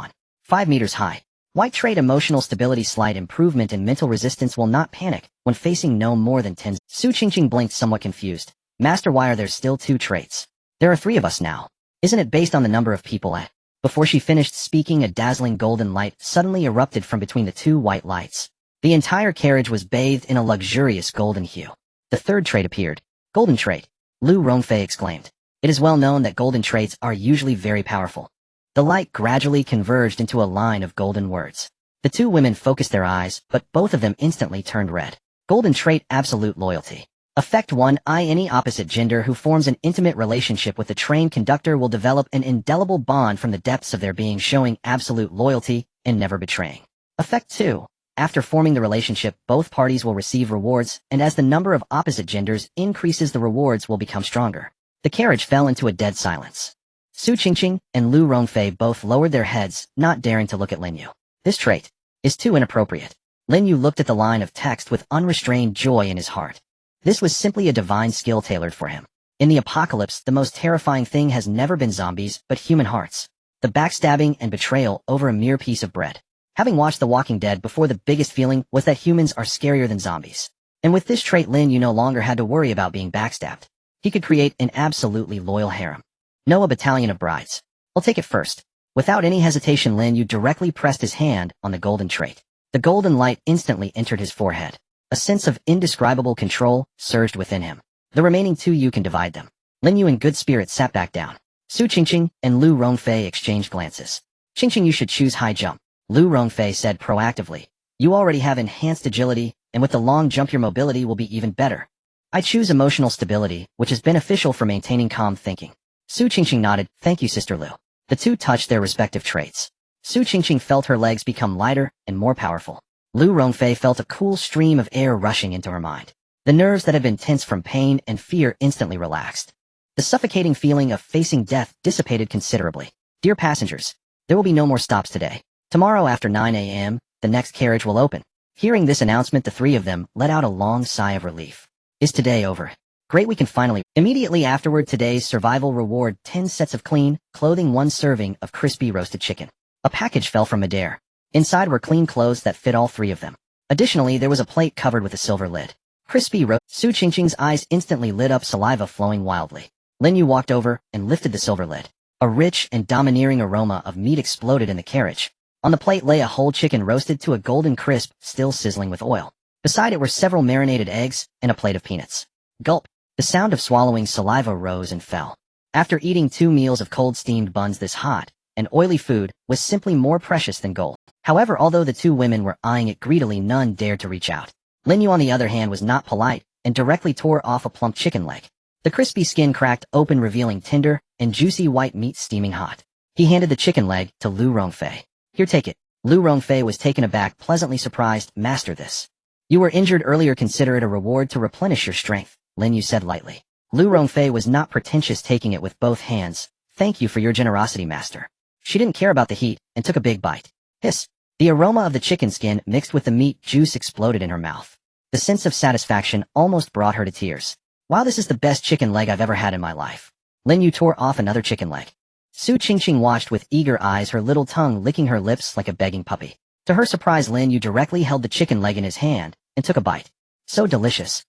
5 meters high. White trait emotional stability, slight improvement in mental resistance, will not panic when facing no more than 10. Su Qingqing blinked, somewhat confused. Master, why are there still 2 traits? There are 3 of us now. Isn't it based on the number of people at? Before she finished speaking, a dazzling golden light suddenly erupted from between the 2 white lights. The entire carriage was bathed in a luxurious golden hue. The 3rd trait appeared. Golden trait. Lu Rongfei exclaimed. It is well known that golden traits are usually very powerful. The light gradually converged into a line of golden words. The 2 women focused their eyes, but both of them instantly turned red. Golden trait, absolute loyalty. Effect 1. Any opposite gender who forms an intimate relationship with the trained conductor will develop an indelible bond from the depths of their being, showing absolute loyalty and never betraying. Effect 2. After forming the relationship, both parties will receive rewards, and as the number of opposite genders increases, the rewards will become stronger. The carriage fell into a dead silence. Su Qingqing and Lu Rongfei both lowered their heads, not daring to look at Lin Yu. This trait is too inappropriate. Lin Yu looked at the line of text with unrestrained joy in his heart. This was simply a divine skill tailored for him. In the apocalypse, the most terrifying thing has never been zombies, but human hearts. The backstabbing and betrayal over a mere piece of bread. Having watched The Walking Dead before, the biggest feeling was that humans are scarier than zombies. And with this trait, Lin Yu no longer had to worry about being backstabbed. He could create an absolutely loyal harem. No, a battalion of brides. I'll take it first. Without any hesitation, Lin Yu directly pressed his hand on the golden trait. The golden light instantly entered his forehead. A sense of indescribable control surged within him. The remaining 2, you can divide them. Lin Yu in good spirits sat back down. Su Qingqing and Lu Rongfei exchanged glances. Qingqing, you should choose high jump. Lu Rongfei said proactively. You already have enhanced agility, and with the long jump your mobility will be even better. I choose emotional stability, which is beneficial for maintaining calm thinking. Su Qingqing nodded. Thank you, Sister Lu. The 2 touched their respective traits. Su Qingqing felt her legs become lighter and more powerful. Lu Rongfei felt a cool stream of air rushing into her mind. The nerves that had been tense from pain and fear instantly relaxed. The suffocating feeling of facing death dissipated considerably. Dear passengers, there will be no more stops today. Tomorrow after 9 a.m., the next carriage will open. Hearing this announcement, the 3 of them let out a long sigh of relief. Is today over? Great, we can finally. Immediately afterward, today's survival reward: 10 sets of clean clothing, 1 serving of crispy roasted chicken. A package fell from midair. Inside were clean clothes that fit all 3 of them. Additionally, there was a plate covered with a silver lid. Crispy roast. Su Qingqing's eyes instantly lit up, saliva flowing wildly. Lin Yu walked over and lifted the silver lid. A rich and domineering aroma of meat exploded in the carriage. On the plate lay a whole chicken roasted to a golden crisp, still sizzling with oil. Beside it were several marinated eggs and a plate of peanuts. Gulp. The sound of swallowing saliva rose and fell. After eating 2 meals of cold steamed buns, this hot and oily food was simply more precious than gold. However, although the 2 women were eyeing it greedily, none dared to reach out. Lin Yu, on the other hand, was not polite and directly tore off a plump chicken leg. The crispy skin cracked open, revealing tender and juicy white meat steaming hot. He handed the chicken leg to Lu Rongfei. Here, take it. Lu Rongfei was taken aback, pleasantly surprised. Master, this. You were injured earlier. Consider it a reward to replenish your strength, Lin Yu said lightly. Lu Rongfei was not pretentious, taking it with both hands. Thank you for your generosity, master. She didn't care about the heat and took a big bite. Hiss. The aroma of the chicken skin mixed with the meat juice exploded in her mouth. The sense of satisfaction almost brought her to tears. Wow, this is the best chicken leg I've ever had in my life. Lin Yu tore off another chicken leg. Su Qingqing watched with eager eyes, her little tongue licking her lips like a begging puppy. To her surprise, Lin Yu directly held the chicken leg in his hand and took a bite. So delicious.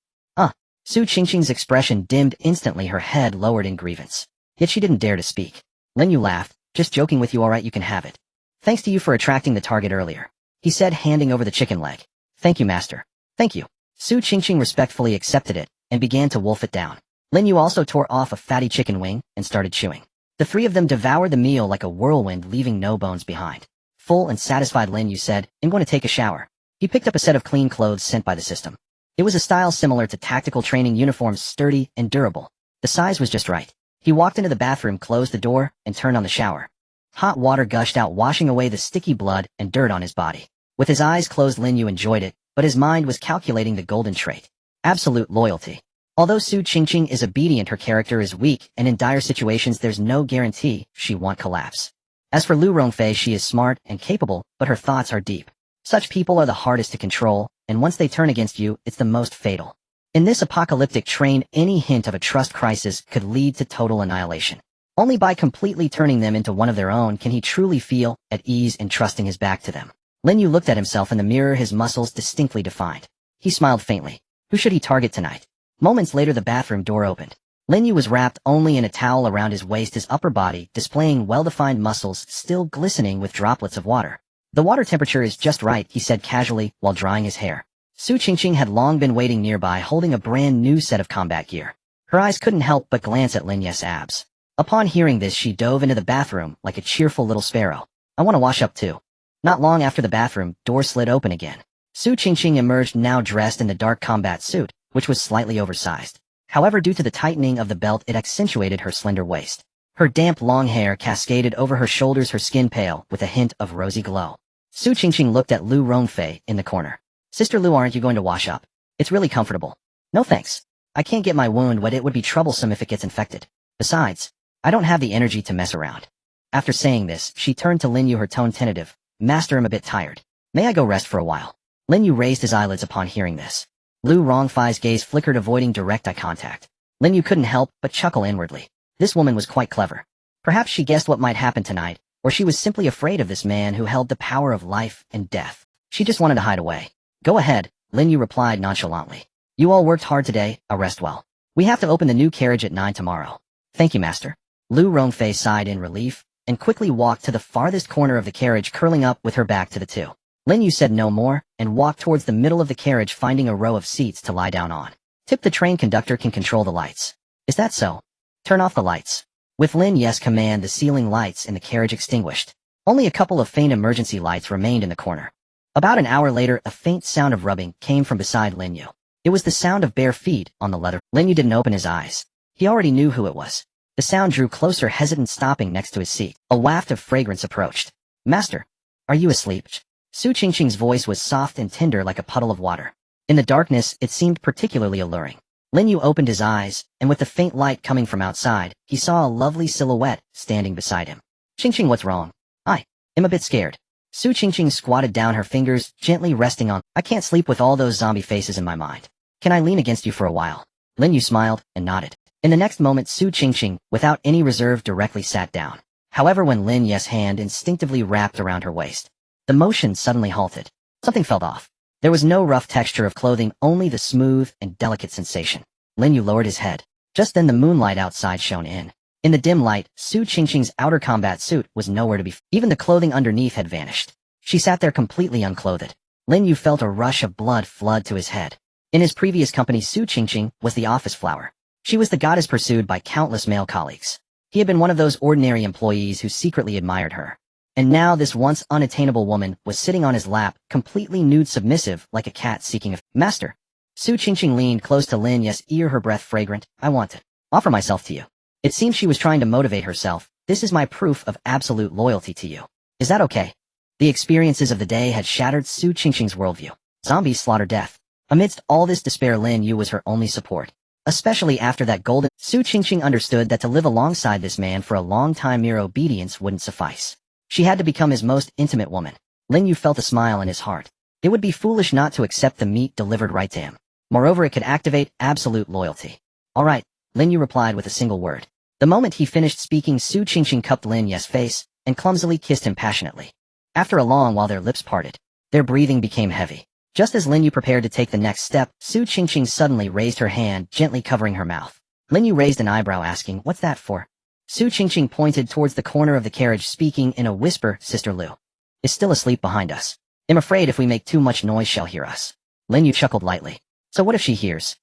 Su Qingqing's expression dimmed instantly, her head lowered in grievance. Yet she didn't dare to speak. Lin Yu laughed. Just joking with you, alright, you can have it. Thanks to you for attracting the target earlier, he said, handing over the chicken leg. Thank you, master. Thank you. Su Qingqing respectfully accepted it and began to wolf it down. Lin Yu also tore off a fatty chicken wing and started chewing. The three of them devoured the meal like a whirlwind, leaving no bones behind. Full and satisfied, Lin Yu said, "I'm going to take a shower." He picked up a set of clean clothes sent by the system. It was a style similar to tactical training uniforms, sturdy and durable. The size was just right. He walked into the bathroom, closed the door, and turned on the shower. Hot water gushed out, washing away the sticky blood and dirt on his body. With his eyes closed, Lin Yu enjoyed it, but his mind was calculating the golden trait. Absolute loyalty. Although Su Qingqing is obedient, her character is weak, and in dire situations there's no guarantee she won't collapse. As for Lu Rongfei, she is smart and capable, but her thoughts are deep. Such people are the hardest to control, and once they turn against you, it's the most fatal. In this apocalyptic train, any hint of a trust crisis could lead to total annihilation. Only by completely turning them into one of their own can he truly feel at ease in trusting his back to them. Lin Yu looked at himself in the mirror, his muscles distinctly defined. He smiled faintly. Who should he target tonight? Moments later, the bathroom door opened. Lin Yu was wrapped only in a towel around his waist, his upper body displaying well-defined muscles still glistening with droplets of water. "The water temperature is just right," he said casually while drying his hair. Su Qingqing had long been waiting nearby, holding a brand new set of combat gear. Her eyes couldn't help but glance at Lin Yu's abs. Upon hearing this, she dove into the bathroom like a cheerful little sparrow. "I want to wash up too." Not long after, the bathroom door slid open again. Su Qingqing emerged, now dressed in the dark combat suit, which was slightly oversized. However, due to the tightening of the belt, it accentuated her slender waist. Her damp long hair cascaded over her shoulders, her skin pale with a hint of rosy glow. Su Qingqing looked at Lu Rongfei in the corner. "Sister Lu, aren't you going to wash up? It's really comfortable." "No thanks. I can't get my wound wet. It would be troublesome if it gets infected. Besides, I don't have the energy to mess around." After saying this, she turned to Lin Yu, her tone tentative. "Master, I'm a bit tired. May I go rest for a while?" Lin Yu raised his eyelids upon hearing this. Lu Rongfei's gaze flickered, avoiding direct eye contact. Lin Yu couldn't help but chuckle inwardly. This woman was quite clever. Perhaps she guessed what might happen tonight, or she was simply afraid of this man who held the power of life and death. She just wanted to hide away. "Go ahead," Lin Yu replied nonchalantly. "You all worked hard today, I'll rest well. We have to open the new carriage at 9 tomorrow." "Thank you, master." Lu Rongfei sighed in relief, and quickly walked to the farthest corner of the carriage, curling up with her back to the two. Lin Yu said no more, and walked towards the middle of the carriage, finding a row of seats to lie down on. "Tip the train conductor can control the lights." "Is that so?" "Turn off the lights." With Lin Yu's command, the ceiling lights in the carriage extinguished. Only a couple of faint emergency lights remained in the corner. About an hour later, a faint sound of rubbing came from beside Lin Yu. It was the sound of bare feet on the leather. Lin Yu didn't open his eyes. He already knew who it was. The sound drew closer, hesitant, stopping next to his seat. A waft of fragrance approached. "Master, are you asleep?" Su Qingqing's voice was soft and tender like a puddle of water. In the darkness, it seemed particularly alluring. Lin Yu opened his eyes, and with the faint light coming from outside, he saw a lovely silhouette standing beside him. "Qingqing, what's wrong?" "I am a bit scared." Su Qingqing squatted down, her fingers gently resting on. "I can't sleep with all those zombie faces in my mind. Can I lean against you for a while?" Lin Yu smiled and nodded. In the next moment, Su Qingqing, without any reserve, directly sat down. However, when Lin Yu's hand instinctively wrapped around her waist, the motion suddenly halted. Something felt off. There was no rough texture of clothing, only the smooth and delicate sensation. Lin Yu lowered his head. Just then, the moonlight outside shone in. In the dim light, Su Qingqing's outer combat suit was nowhere to be found. Even the clothing underneath had vanished. She sat there completely unclothed. Lin Yu felt a rush of blood flood to his head. In his previous company, Su Qingqing was the office flower. She was the goddess pursued by countless male colleagues. He had been one of those ordinary employees who secretly admired her. And now this once unattainable woman was sitting on his lap, completely nude, submissive, like a cat seeking a master. Su Qingqing leaned close to Lin Yu's ear, her breath fragrant. "I want to offer myself to you." It seemed she was trying to motivate herself. "This is my proof of absolute loyalty to you. Is that okay?" The experiences of the day had shattered Su Qingqing's worldview. Zombies, slaughter, death. Amidst all this despair, Lin Yu was her only support. Especially after that golden... Su Qingqing understood that to live alongside this man for a long time, mere obedience wouldn't suffice. She had to become his most intimate woman. Lin Yu felt a smile in his heart. It would be foolish not to accept the meat delivered right to him. Moreover, it could activate absolute loyalty. "All right," Lin Yu replied with a single word. The moment he finished speaking, Su Qingqing cupped Lin Yu's face and clumsily kissed him passionately. After a long while, their lips parted. Their breathing became heavy. Just as Lin Yu prepared to take the next step, Su Qingqing suddenly raised her hand, gently covering her mouth. Lin Yu raised an eyebrow, asking, "What's that for?" Su Qingqing pointed towards the corner of the carriage, speaking in a whisper. "Sister Lu is still asleep behind us. I'm afraid if we make too much noise, she'll hear us." Lin Yu chuckled lightly. "So what if she hears?"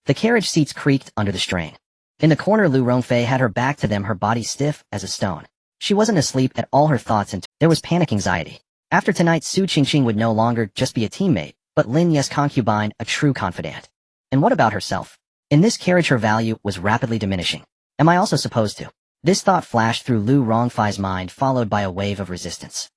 The carriage seats creaked under the strain. In the corner, Lu Rongfei had her back to them, her body stiff as a stone. She wasn't asleep at all, her thoughts, and there was panic anxiety. After tonight, Su Qingqing would no longer just be a teammate, but Lin Yu's concubine, a true confidant. And what about herself? In this carriage, her value was rapidly diminishing. Am I also supposed to? This thought flashed through Lu Rongfei's mind, followed by a wave of resistance.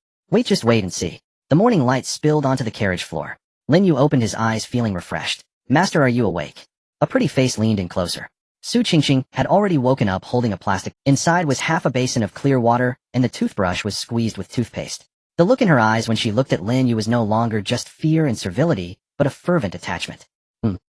Just wait and see. The morning light spilled onto the carriage floor. Lin Yu opened his eyes, feeling refreshed. Master, are you awake? A pretty face leaned in closer. Su Qingqing had already woken up holding a plastic. Inside was half a basin of clear water, and the toothbrush was squeezed with toothpaste. The look in her eyes when she looked at Lin Yu was no longer just fear and servility, but a fervent attachment.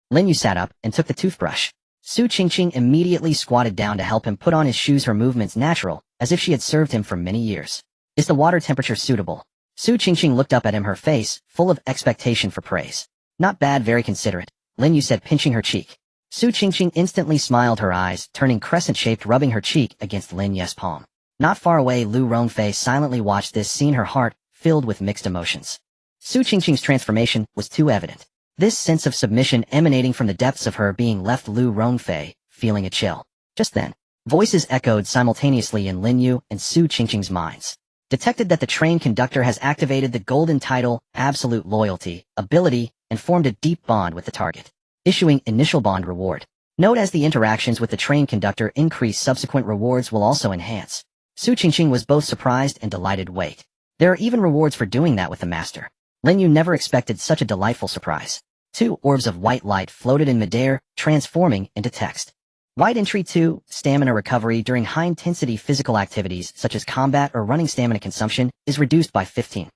Lin Yu sat up and took the toothbrush. Su Qingqing immediately squatted down to help him put on his shoes, her movements natural, as if she had served him for many years. Is the water temperature suitable? Su Qingqing looked up at him, her face full of expectation for praise. Not bad, very considerate, Lin Yu said, pinching her cheek. Su Qingqing instantly smiled, her eyes turning crescent-shaped, rubbing her cheek against Lin Yu's palm. Not far away, Lu Rongfei silently watched this scene, her heart filled with mixed emotions. Su Qingqing's transformation was too evident. This sense of submission emanating from the depths of her being left Lu Rongfei feeling a chill. Just then, voices echoed simultaneously in Lin Yu and Su Qingqing's minds. Detected that the train conductor has activated the golden title, Absolute Loyalty, ability, and formed a deep bond with the target. Issuing initial bond reward. Note, as the interactions with the train conductor increase, subsequent rewards will also enhance. Su Qingqing was both surprised and delighted. Wait. There are even rewards for doing that with the master. Lin Yu never expected such a delightful surprise. 2 orbs of white light floated in midair, transforming into text. White entry 2, stamina recovery during high-intensity physical activities such as combat or running. Stamina consumption is reduced by 15.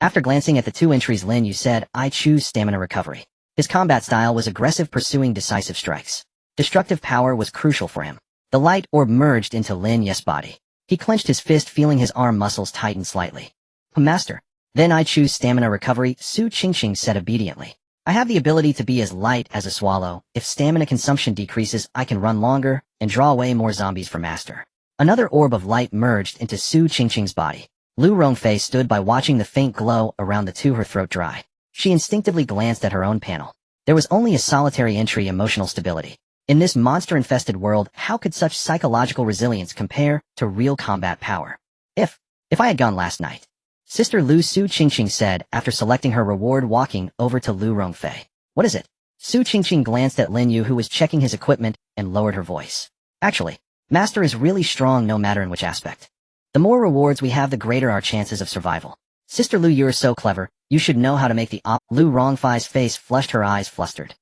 After glancing at the 2 entries, Lin Yu said, I choose stamina recovery. His combat style was aggressive, pursuing decisive strikes. Destructive power was crucial for him. The light orb merged into Lin Yu's body. He clenched his fist, feeling his arm muscles tighten slightly. Master. Then I choose stamina recovery, Su Qingqing said obediently. I have the ability to be as light as a swallow. If stamina consumption decreases, I can run longer and draw away more zombies for master. Another orb of light merged into Su Qingqing's body. Lu Rongfei stood by, watching the faint glow around the 2, her throat dry. She instinctively glanced at her own panel. There was only a solitary entry, emotional stability. In this monster-infested world, how could such psychological resilience compare to real combat power? If I had gone last night. Sister Lu, Su Qingqing said after selecting her reward, walking over to Lu Rongfei. What is it? Su Qingqing glanced at Lin Yu, who was checking his equipment, and lowered her voice. Actually, master is really strong no matter in which aspect. The more rewards we have, the greater our chances of survival. Sister Lu, you're so clever, you should know how to make the Lu Rongfei's face flushed, her eyes flustered.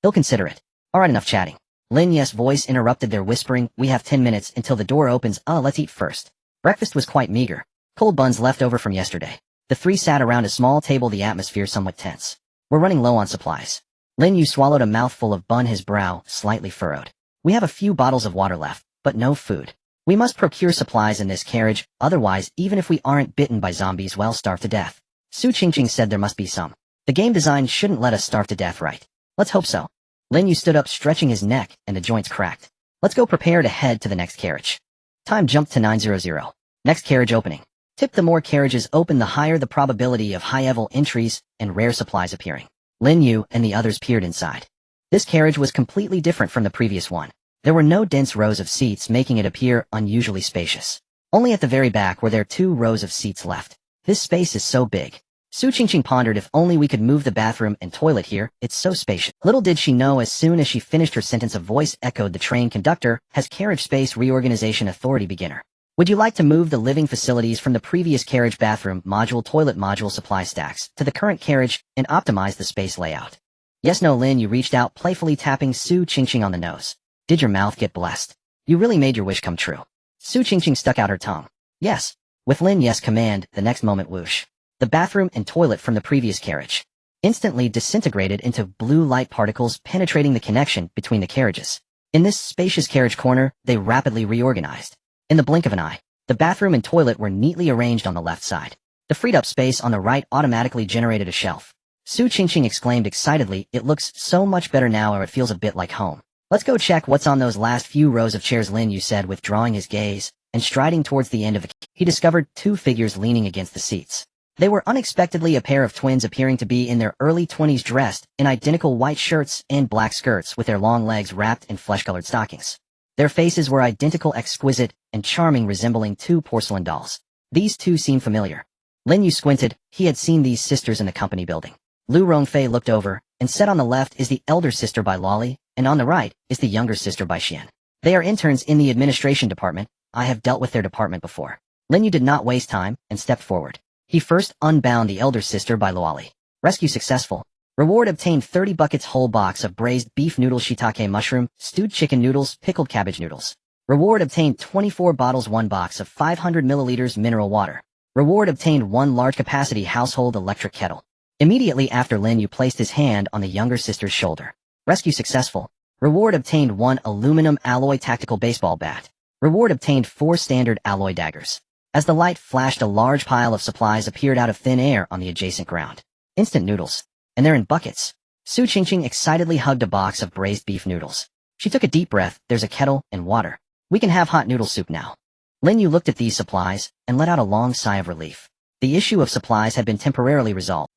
He'll consider it. Alright, enough chatting. Lin Yu's voice interrupted their whispering. We have 10 minutes until the door opens. Let's eat first. Breakfast was quite meager. Cold buns left over from yesterday. The 3 sat around a small table, the atmosphere somewhat tense. We're running low on supplies. Lin Yu swallowed a mouthful of bun, his brow slightly furrowed. We have a few bottles of water left, but no food. We must procure supplies in this carriage, otherwise, even if we aren't bitten by zombies, we'll starve to death. Su Qingqing said there must be some. The game design shouldn't let us starve to death, right? Let's hope so. Lin Yu stood up, stretching his neck, and the joints cracked. Let's go, prepare to head to the next carriage. Time jumped to 900. Next carriage opening. Tip: the more carriages open, the higher the probability of high-level entries and rare supplies appearing. Lin Yu and the others peered inside. This carriage was completely different from the previous one. There were no dense rows of seats, making it appear unusually spacious. Only at the very back were there 2 rows of seats left. This space is so big. Su Qingqing pondered, if only we could move the bathroom and toilet here, it's so spacious. Little did she know, as soon as she finished her sentence, a voice echoed, the train conductor has carriage space reorganization authority. Beginner. Would you like to move the living facilities from the previous carriage, bathroom, module, toilet, module, supply stacks, to the current carriage and optimize the space layout? Yes, no. Lin Yu reached out, playfully tapping Su Qingqing on the nose. Did your mouth get blessed? You really made your wish come true. Su Qingqing stuck out her tongue. Yes. With Lin Yu's command, the next moment, whoosh. The bathroom and toilet from the previous carriage instantly disintegrated into blue light particles, penetrating the connection between the carriages. In this spacious carriage corner, they rapidly reorganized. In the blink of an eye, the bathroom and toilet were neatly arranged on the left side. The freed up space on the right automatically generated a shelf. Su Qingqing exclaimed excitedly, it looks so much better now, or it feels a bit like home. Let's go check what's on those last few rows of chairs, Lin Yu said, withdrawing his gaze, and striding towards the end of the he discovered 2 figures leaning against the seats. They were unexpectedly a pair of twins, appearing to be in their early 20s, dressed in identical white shirts and black skirts, with their long legs wrapped in flesh-colored stockings. Their faces were identical, exquisite, and charming, resembling two porcelain dolls. These two seemed familiar. Lin Yu squinted. He had seen these sisters in the company building. Lu Rongfei looked over, and said on the left is the elder sister by Loli, and on the right is the younger sister by Xian. They are interns in the administration department. I have dealt with their department before. Lin Yu did not waste time, and stepped forward. He first unbound the elder sister by Luoli. Rescue successful. Reward obtained 30 buckets whole box of braised beef noodles, shiitake mushroom, stewed chicken noodles, pickled cabbage noodles. Reward obtained 24 bottles 1 box of 500 milliliters mineral water. Reward obtained 1 large capacity household electric kettle. Immediately after Lin Yu placed his hand on the younger sister's shoulder. Rescue successful. Reward obtained 1 aluminum alloy tactical baseball bat. Reward obtained 4 standard alloy daggers. As the light flashed, a large pile of supplies appeared out of thin air on the adjacent ground. Instant noodles. And they're in buckets. Su Qingqing excitedly hugged a box of braised beef noodles. She took a deep breath. There's a kettle and water. We can have hot noodle soup now. Lin Yu looked at these supplies and let out a long sigh of relief. The issue of supplies had been temporarily resolved.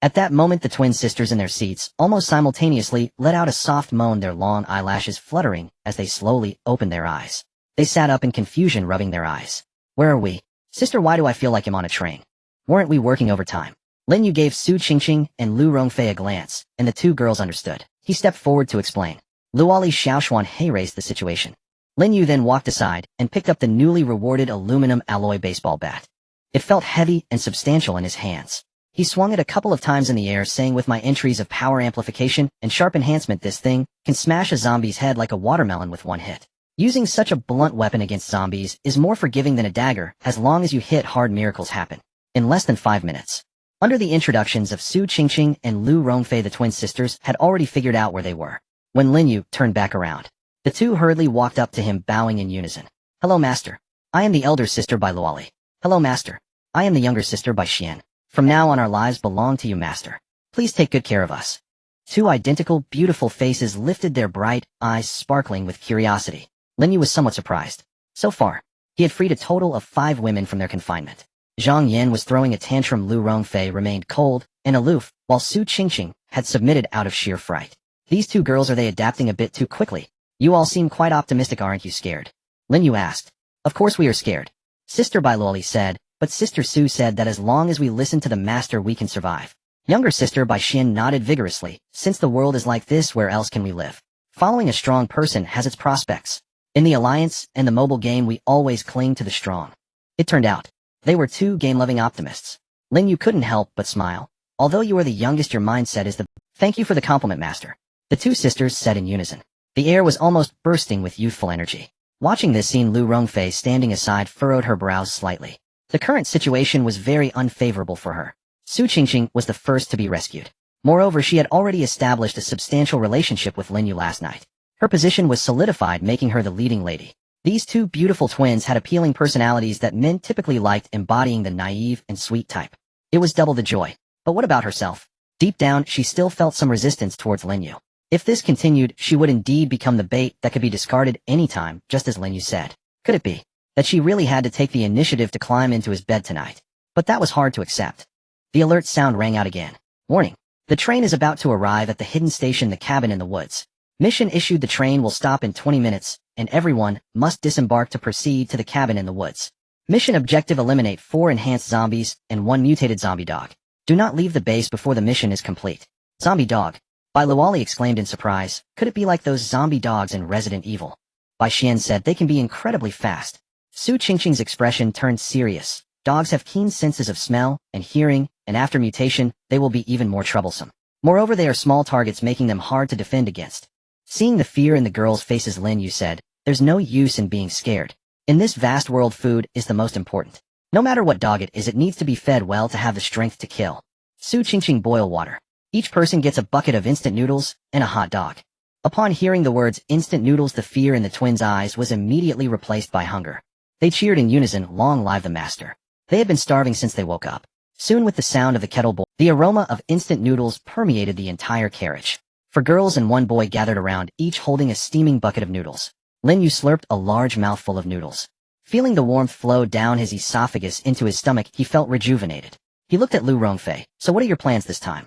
At that moment, the twin sisters in their seats almost simultaneously let out a soft moan, their long eyelashes fluttering as they slowly opened their eyes. They sat up in confusion, rubbing their eyes. Where are we? Sister, why do I feel like I'm on a train? Weren't we working overtime? Lin Yu gave Su Qingqing and Lu Rongfei a glance, and the two girls understood. He stepped forward to explain. Luoli Xiaoshuan He raised the situation. Lin Yu then walked aside and picked up the newly rewarded aluminum alloy baseball bat. It felt heavy and substantial in his hands. He swung it a couple of times in the air, saying, with my entries of power amplification and sharp enhancement, this thing can smash a zombie's head like a watermelon with one hit. Using such a blunt weapon against zombies is more forgiving than a dagger, as long as you hit hard. Miracles happen. In less than 5 minutes. Under the introductions of Su Qingqing and Lu Rongfei, the twin sisters had already figured out where they were. When Lin Yu turned back around, the two hurriedly walked up to him, bowing in unison. Hello, master. I am the elder sister by Luoli. Hello, master. I am the younger sister by Xian. From now on, our lives belong to you, master. Please take good care of us. Two identical, beautiful faces lifted their bright eyes, sparkling with curiosity. Lin Yu was somewhat surprised. So far, he had freed a total of 5 women from their confinement. Zhang Yan was throwing a tantrum. Lu Rongfei remained cold and aloof, while Su Qingqing had submitted out of sheer fright. These two girls, are they adapting a bit too quickly? You all seem quite optimistic, aren't you scared? Lin Yu asked. Of course we are scared. Sister Bai Luoli said, but Sister Su said that as long as we listen to the master we can survive. Younger sister Bai Xian nodded vigorously. Since the world is like this, where else can we live? Following a strong person has its prospects. In the alliance and the mobile game, we always cling to the strong. It turned out they were two game-loving optimists. Lin Yu couldn't help but smile. Although you are the youngest, your mindset is the... Thank you for the compliment, master. The two sisters said in unison. The air was almost bursting with youthful energy. Watching this scene, Lu Rongfei, standing aside, furrowed her brows slightly. The current situation was very unfavorable for her. Su Qingqing was the first to be rescued. Moreover, she had already established a substantial relationship with Lin Yu last night. Her position was solidified, making her the leading lady. These two beautiful twins had appealing personalities that men typically liked, embodying the naive and sweet type. It was double the joy. But what about herself? Deep down, she still felt some resistance towards Lin Yu. If this continued, she would indeed become the bait that could be discarded anytime, just as Lin Yu said. Could it be that she really had to take the initiative to climb into his bed tonight? But that was hard to accept. The alert sound rang out again. Warning. The train is about to arrive at the hidden station, the cabin in the woods. Mission issued. The train will stop in 20 minutes, and everyone must disembark to proceed to the cabin in the woods. Mission objective: eliminate 4 enhanced zombies and 1 mutated zombie dog. Do not leave the base before the mission is complete. Zombie dog. Bai Luoli exclaimed in surprise. Could it be like those zombie dogs in Resident Evil? Bai Xian said they can be incredibly fast. Su Qingqing's expression turned serious. Dogs have keen senses of smell and hearing, and after mutation, they will be even more troublesome. Moreover, they are small targets, making them hard to defend against. Seeing the fear in the girls' faces, Lin Yu said, there's no use in being scared. In this vast world, food is the most important. No matter what dog it is, it needs to be fed well to have the strength to kill. Su Qingqing: boil water. Each person gets a bucket of instant noodles and a hot dog. Upon hearing the words instant noodles, the fear in the twins' eyes was immediately replaced by hunger. They cheered in unison. Long live the master. They had been starving since they woke up. Soon, with the sound of the kettle boil, the aroma of instant noodles permeated the entire carriage. 4 girls and 1 boy gathered around, each holding a steaming bucket of noodles. Lin Yu slurped a large mouthful of noodles. Feeling the warmth flow down his esophagus into his stomach, he felt rejuvenated. He looked at Lu Rongfei. So what are your plans this time?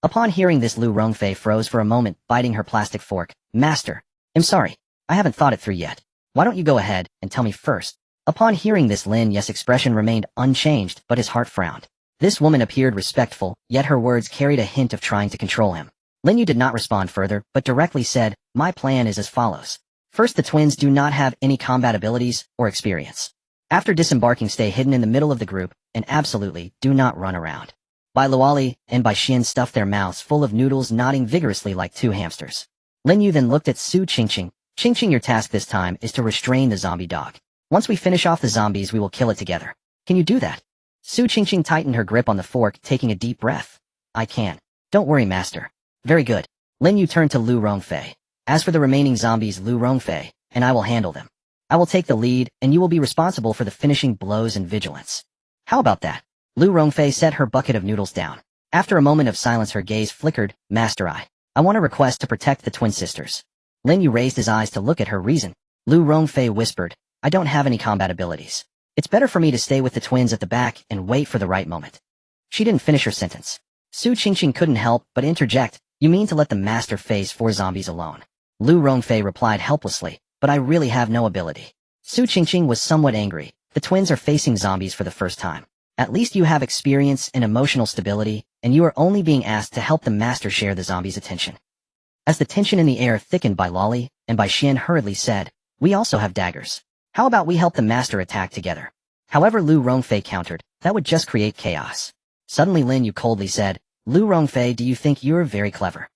Upon hearing this, Lu Rongfei froze for a moment, biting her plastic fork. Master, I'm sorry. I haven't thought it through yet. Why don't you go ahead and tell me first? Upon hearing this, Lin Yu's expression remained unchanged, but his heart frowned. This woman appeared respectful, yet her words carried a hint of trying to control him. Lin Yu did not respond further, but directly said, "My plan is as follows. First, the twins do not have any combat abilities or experience. After disembarking, stay hidden in the middle of the group, and absolutely do not run around." Bai Luoli and Bai Xian stuffed their mouths full of noodles, nodding vigorously like two hamsters. Lin Yu then looked at Su Qingqing. "Qingqing, your task this time is to restrain the zombie dog. Once we finish off the zombies, we will kill it together. Can you do that?" Su Qingqing tightened her grip on the fork, taking a deep breath. "I can. Don't worry, master." "Very good." Lin Yu turned to Lu Rongfei. "As for the remaining zombies, Lu Rongfei and I will handle them. I will take the lead, and you will be responsible for the finishing blows and vigilance." "How about that?" Lu Rongfei set her bucket of noodles down. After a moment of silence, her gaze flickered. "Master, I want a request to protect the twin sisters." Lin Yu raised his eyes to look at her. "Reason?" Lu Rongfei whispered. "I don't have any combat abilities. It's better for me to stay with the twins at the back and wait for the right moment." She didn't finish her sentence. Su Qingqing couldn't help but interject. "You mean to let the master face 4 zombies alone?" Lu Rongfei replied helplessly, "But I really have no ability." Su Qingqing was somewhat angry. The twins are facing zombies for the first time. At least you have experience and emotional stability, and you are only being asked to help the master share the zombies' attention. As the tension in the air thickened, Bai Luoli and Bai Xian hurriedly said, "We also have daggers. How about we help the master attack together?" However, Lu Rongfei countered, "That would just create chaos." Suddenly Lin Yu coldly said, "Lu Rongfei, do you think you're very clever?"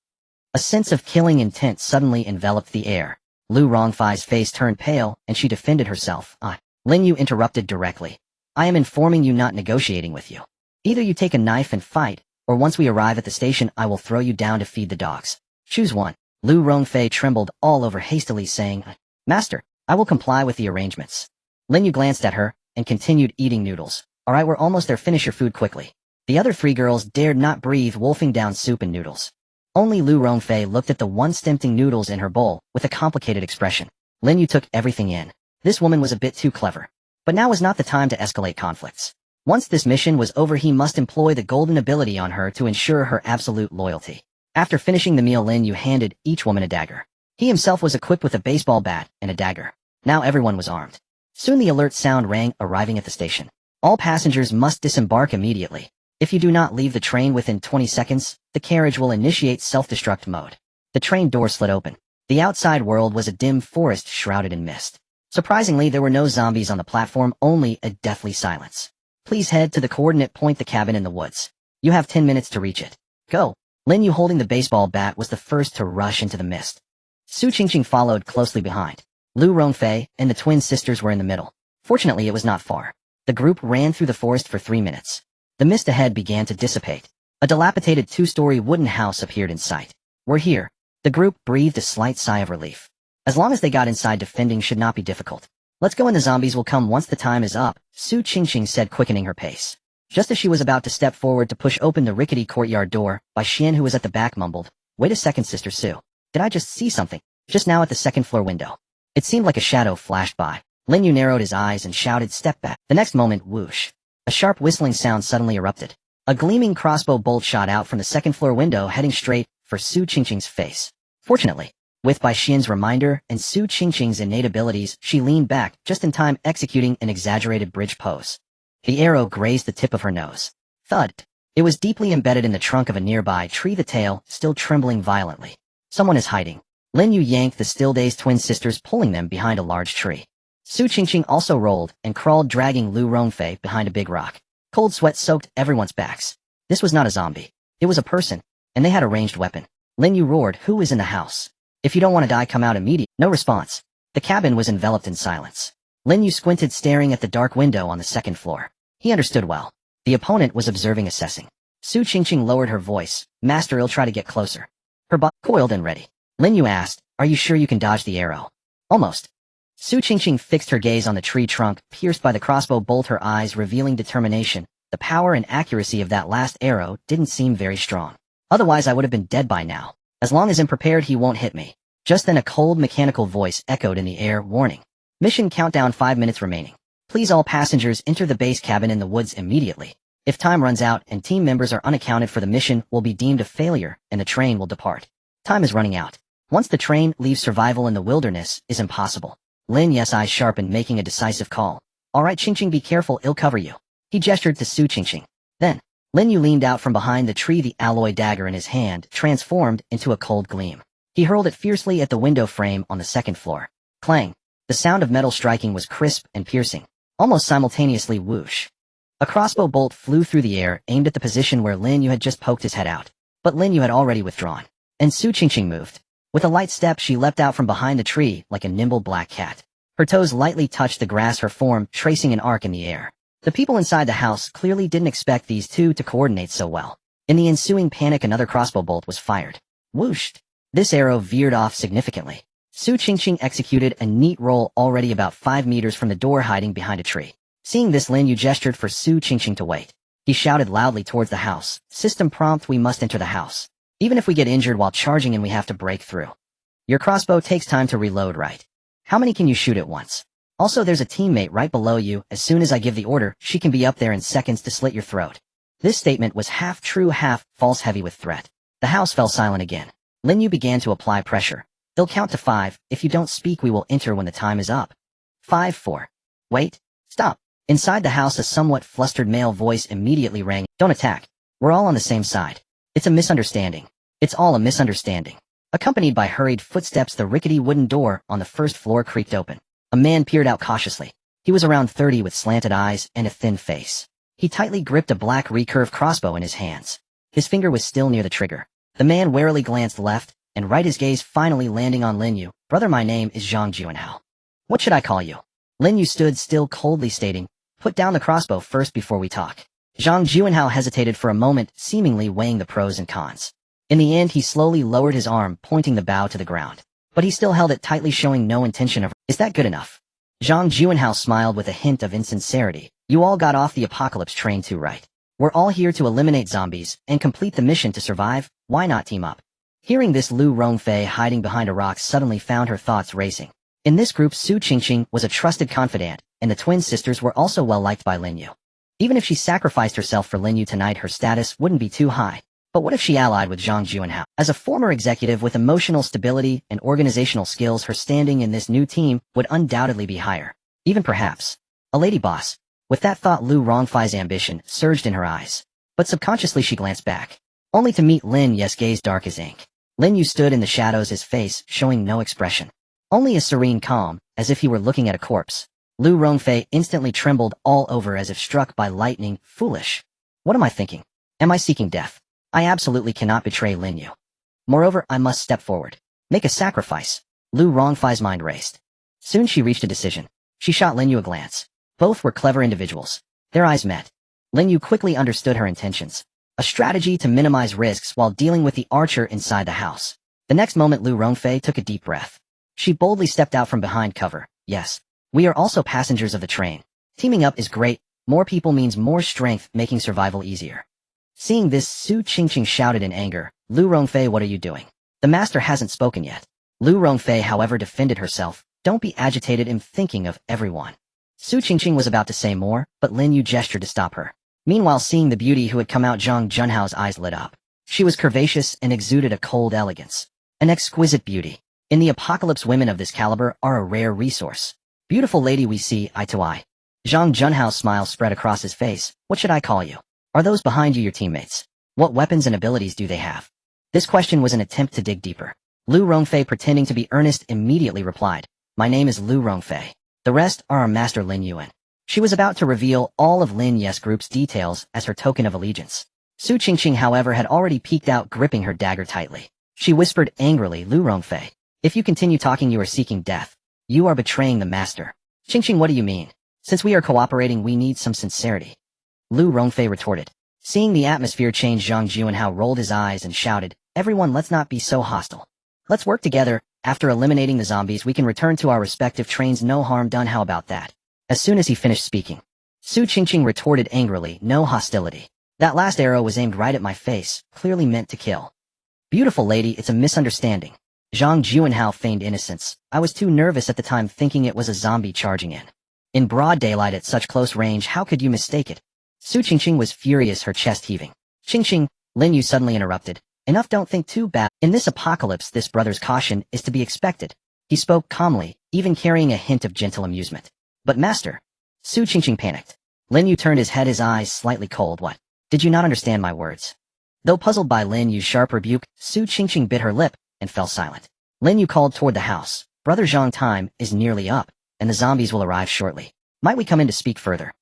A sense of killing intent suddenly enveloped the air. Lu Rongfei's face turned pale, and she defended herself. Lin Yu interrupted directly. "I am informing you, not negotiating with you. Either you take a knife and fight, or once we arrive at the station I will throw you down to feed the dogs. Choose one." Lu Rongfei trembled all over, hastily saying, "Master, I will comply with the arrangements." Lin Yu glanced at her, and continued eating noodles. "All right, we're almost there. Finish your food quickly." The other 3 girls dared not breathe, wolfing down soup and noodles. Only Lu Rongfei looked at the once tempting noodles in her bowl, with a complicated expression. Lin Yu took everything in. This woman was a bit too clever. But now was not the time to escalate conflicts. Once this mission was over, he must employ the golden ability on her to ensure her absolute loyalty. After finishing the meal, Lin Yu handed each woman a dagger. He himself was equipped with a baseball bat and a dagger. Now everyone was armed. Soon the alert sound rang, arriving at the station. "All passengers must disembark immediately. If you do not leave the train within 20 seconds, the carriage will initiate self-destruct mode." The train door slid open. The outside world was a dim forest shrouded in mist. Surprisingly, there were no zombies on the platform, only a deathly silence. "Please head to the coordinate point, the cabin in the woods. You have 10 minutes to reach it. Go." Lin Yu, holding the baseball bat, was the first to rush into the mist. Su Qingqing followed closely behind. Lu Rongfei and the twin sisters were in the middle. Fortunately, it was not far. The group ran through the forest for 3 minutes. The mist ahead began to dissipate. A dilapidated 2-story wooden house appeared in sight. "We're here." The group breathed a slight sigh of relief. As long as they got inside, defending should not be difficult. "Let's go, and the zombies will come once the time is up," Su Qingqing said, quickening her pace. Just as she was about to step forward to push open the rickety courtyard door, Bai Xian, who was at the back, mumbled, "Wait a second, Sister Su. Did I just see something? Just now at the second-floor window." It seemed like a shadow flashed by. Lin Yu narrowed his eyes and shouted, "Step back." The next moment, whoosh. A sharp whistling sound suddenly erupted. A gleaming crossbow bolt shot out from the second-floor window, heading straight for Su Qingqing's face. Fortunately, with Bai Xian's reminder and Su Qingqing's innate abilities, she leaned back, just in time, executing an exaggerated bridge pose. The arrow grazed the tip of her nose. Thud. It was deeply embedded in the trunk of a nearby tree, the tail still trembling violently. Someone is hiding. Lin Yu yanked the still-dazed twin sisters, pulling them behind a large tree. Su Qingqing also rolled and crawled, dragging Lu Rongfei behind a big rock. Cold sweat soaked everyone's backs. This was not a zombie. It was a person, and they had a ranged weapon. Lin Yu roared, "Who is in the house? If you don't want to die, come out immediately." No response. The cabin was enveloped in silence. Lin Yu squinted, staring at the dark window on the second floor. He understood well. The opponent was observing, assessing. Su Qingqing lowered her voice. "Master, I'll try to get closer." Her butt coiled and ready. Lin Yu asked, "Are you sure you can dodge the arrow?" "Almost." Su Qingqing fixed her gaze on the tree trunk, pierced by the crossbow bolt, her eyes revealing determination. The power and accuracy of that last arrow didn't seem very strong. "Otherwise I would have been dead by now. As long as I'm prepared, he won't hit me." Just then a cold mechanical voice echoed in the air, warning. "Mission countdown, 5 minutes remaining. Please all passengers enter the base cabin in the woods immediately. If time runs out and team members are unaccounted for, the mission will be deemed a failure and the train will depart. Time is running out." Once the train leaves, survival in the wilderness is impossible. Lin Yu's eyes sharpened, making a decisive call. Alright Qingqing, be careful, it'll cover you. He gestured to Su Qingqing. Then, Lin Yu leaned out from behind the tree, the alloy dagger in his hand transformed into a cold gleam. He hurled it fiercely at the window frame on the second floor. Clang! The sound of metal striking was crisp and piercing. Almost simultaneously, whoosh. A crossbow bolt flew through the air, aimed at the position where Lin Yu had just poked his head out. But Lin Yu had already withdrawn. And Su Qingqing moved. With a light step, she leapt out from behind the tree like a nimble black cat. Her toes lightly touched the grass, her form tracing an arc in the air. The people inside the house clearly didn't expect these two to coordinate so well. In the ensuing panic, another crossbow bolt was fired. Whooshed! This arrow veered off significantly. Su Qingqing executed a neat roll already about 5 meters from the door, hiding behind a tree. Seeing this, Lin Yu gestured for Su Qingqing to wait. He shouted loudly towards the house. System prompt, we must enter the house. Even if we get injured while charging in, we have to break through. Your crossbow takes time to reload, right? How many can you shoot at once? Also, there's a teammate right below you. As soon as I give the order, she can be up there in seconds to slit your throat. This statement was half true, half false, heavy with threat. The house fell silent again. Lin Yu began to apply pressure. They'll count to 5. If you don't speak, we will enter when the time is up. 5, 4. Wait. Stop. Inside the house, a somewhat flustered male voice immediately rang. Don't attack. We're all on the same side. It's a misunderstanding. It's all a misunderstanding. Accompanied by hurried footsteps, the rickety wooden door on the first floor creaked open. A man peered out cautiously. He was around 30 with slanted eyes and a thin face. He tightly gripped a black recurve crossbow in his hands. His finger was still near the trigger. The man warily glanced left and right, his gaze finally landing on Lin Yu. Brother, my name is Zhang Juanhao. What should I call you? Lin Yu stood still, coldly stating, put down the crossbow first before we talk. Zhang Juanhao hesitated for a moment, seemingly weighing the pros and cons. In the end, he slowly lowered his arm, pointing the bow to the ground. But he still held it tightly, showing no intention of... Is that good enough? Zhang Juanhao smiled with a hint of insincerity. You all got off the apocalypse train too, right? We're all here to eliminate zombies and complete the mission to survive. Why not team up? Hearing this, Lu Rongfei, hiding behind a rock, suddenly found her thoughts racing. In this group, Su Qingqing was a trusted confidant, and the twin sisters were also well liked by Lin Yu. Even if she sacrificed herself for Lin Yu tonight, her status wouldn't be too high. But what if she allied with Zhang Juanhao? As a former executive with emotional stability and organizational skills, her standing in this new team would undoubtedly be higher. Even perhaps a lady boss. With that thought, Lu Rongfei's ambition surged in her eyes. But subconsciously she glanced back, only to meet Lin Yu's gaze dark as ink. Lin Yu stood in the shadows, his face showing no expression. Only a serene calm, as if he were looking at a corpse. Lu Rongfei instantly trembled all over as if struck by lightning. Foolish. What am I thinking? Am I seeking death? I absolutely cannot betray Lin Yu. Moreover, I must step forward. Make a sacrifice. Lu Rongfei's mind raced. Soon she reached a decision. She shot Lin Yu a glance. Both were clever individuals. Their eyes met. Lin Yu quickly understood her intentions. A strategy to minimize risks while dealing with the archer inside the house. The next moment, Lu Rongfei took a deep breath. She boldly stepped out from behind cover. Yes, we are also passengers of the train. Teaming up is great. More people means more strength, making survival easier. Seeing this, Su Qingqing shouted in anger. Lu Rongfei, what are you doing? The master hasn't spoken yet. Lu Rongfei, however, defended herself. Don't be agitated, I'm thinking of everyone. Su Qingqing was about to say more, but Lin Yu gestured to stop her. Meanwhile, seeing the beauty who had come out, Zhang Junhao's eyes lit up. She was curvaceous and exuded a cold elegance. An exquisite beauty. In the apocalypse, women of this caliber are a rare resource. Beautiful lady, we see eye to eye. Zhang Junhao's smile spread across his face. What should I call you? Are those behind you your teammates? What weapons and abilities do they have? This question was an attempt to dig deeper. Lu Rongfei, pretending to be earnest, immediately replied. My name is Lu Rongfei. The rest are our master Lin Yu. She was about to reveal all of Lin Yu's group's details as her token of allegiance. Su Qingqing, however, had already peeked out, gripping her dagger tightly. She whispered angrily, Lu Rongfei, if you continue talking, you are seeking death. You are betraying the master. Qingqing, what do you mean? Since we are cooperating, we need some sincerity. Lu Rongfei retorted. Seeing the atmosphere change, Zhang Juanhao rolled his eyes and shouted, everyone, let's not be so hostile. Let's work together. After eliminating the zombies, we can return to our respective trains, no harm done. How about that? As soon as he finished speaking, Su Qingqing retorted angrily, no hostility. That last arrow was aimed right at my face, clearly meant to kill. Beautiful lady, it's a misunderstanding. Zhang Juanhao feigned innocence. I was too nervous at the time, thinking it was a zombie charging in. In broad daylight at such close range, how could you mistake it? Su Qingqing was furious, her chest heaving. Qingqing, Lin Yu suddenly interrupted. Enough, don't think too bad. In this apocalypse, this brother's caution is to be expected. He spoke calmly, even carrying a hint of gentle amusement. But master, Su Qingqing panicked. Lin Yu turned his head, his eyes slightly cold. What? Did you not understand my words? Though puzzled by Lin Yu's sharp rebuke, Su Qingqing bit her lip and fell silent. Lin Yu called toward the house. Brother Zhang, time is nearly up, and the zombies will arrive shortly. Might we come in to speak further?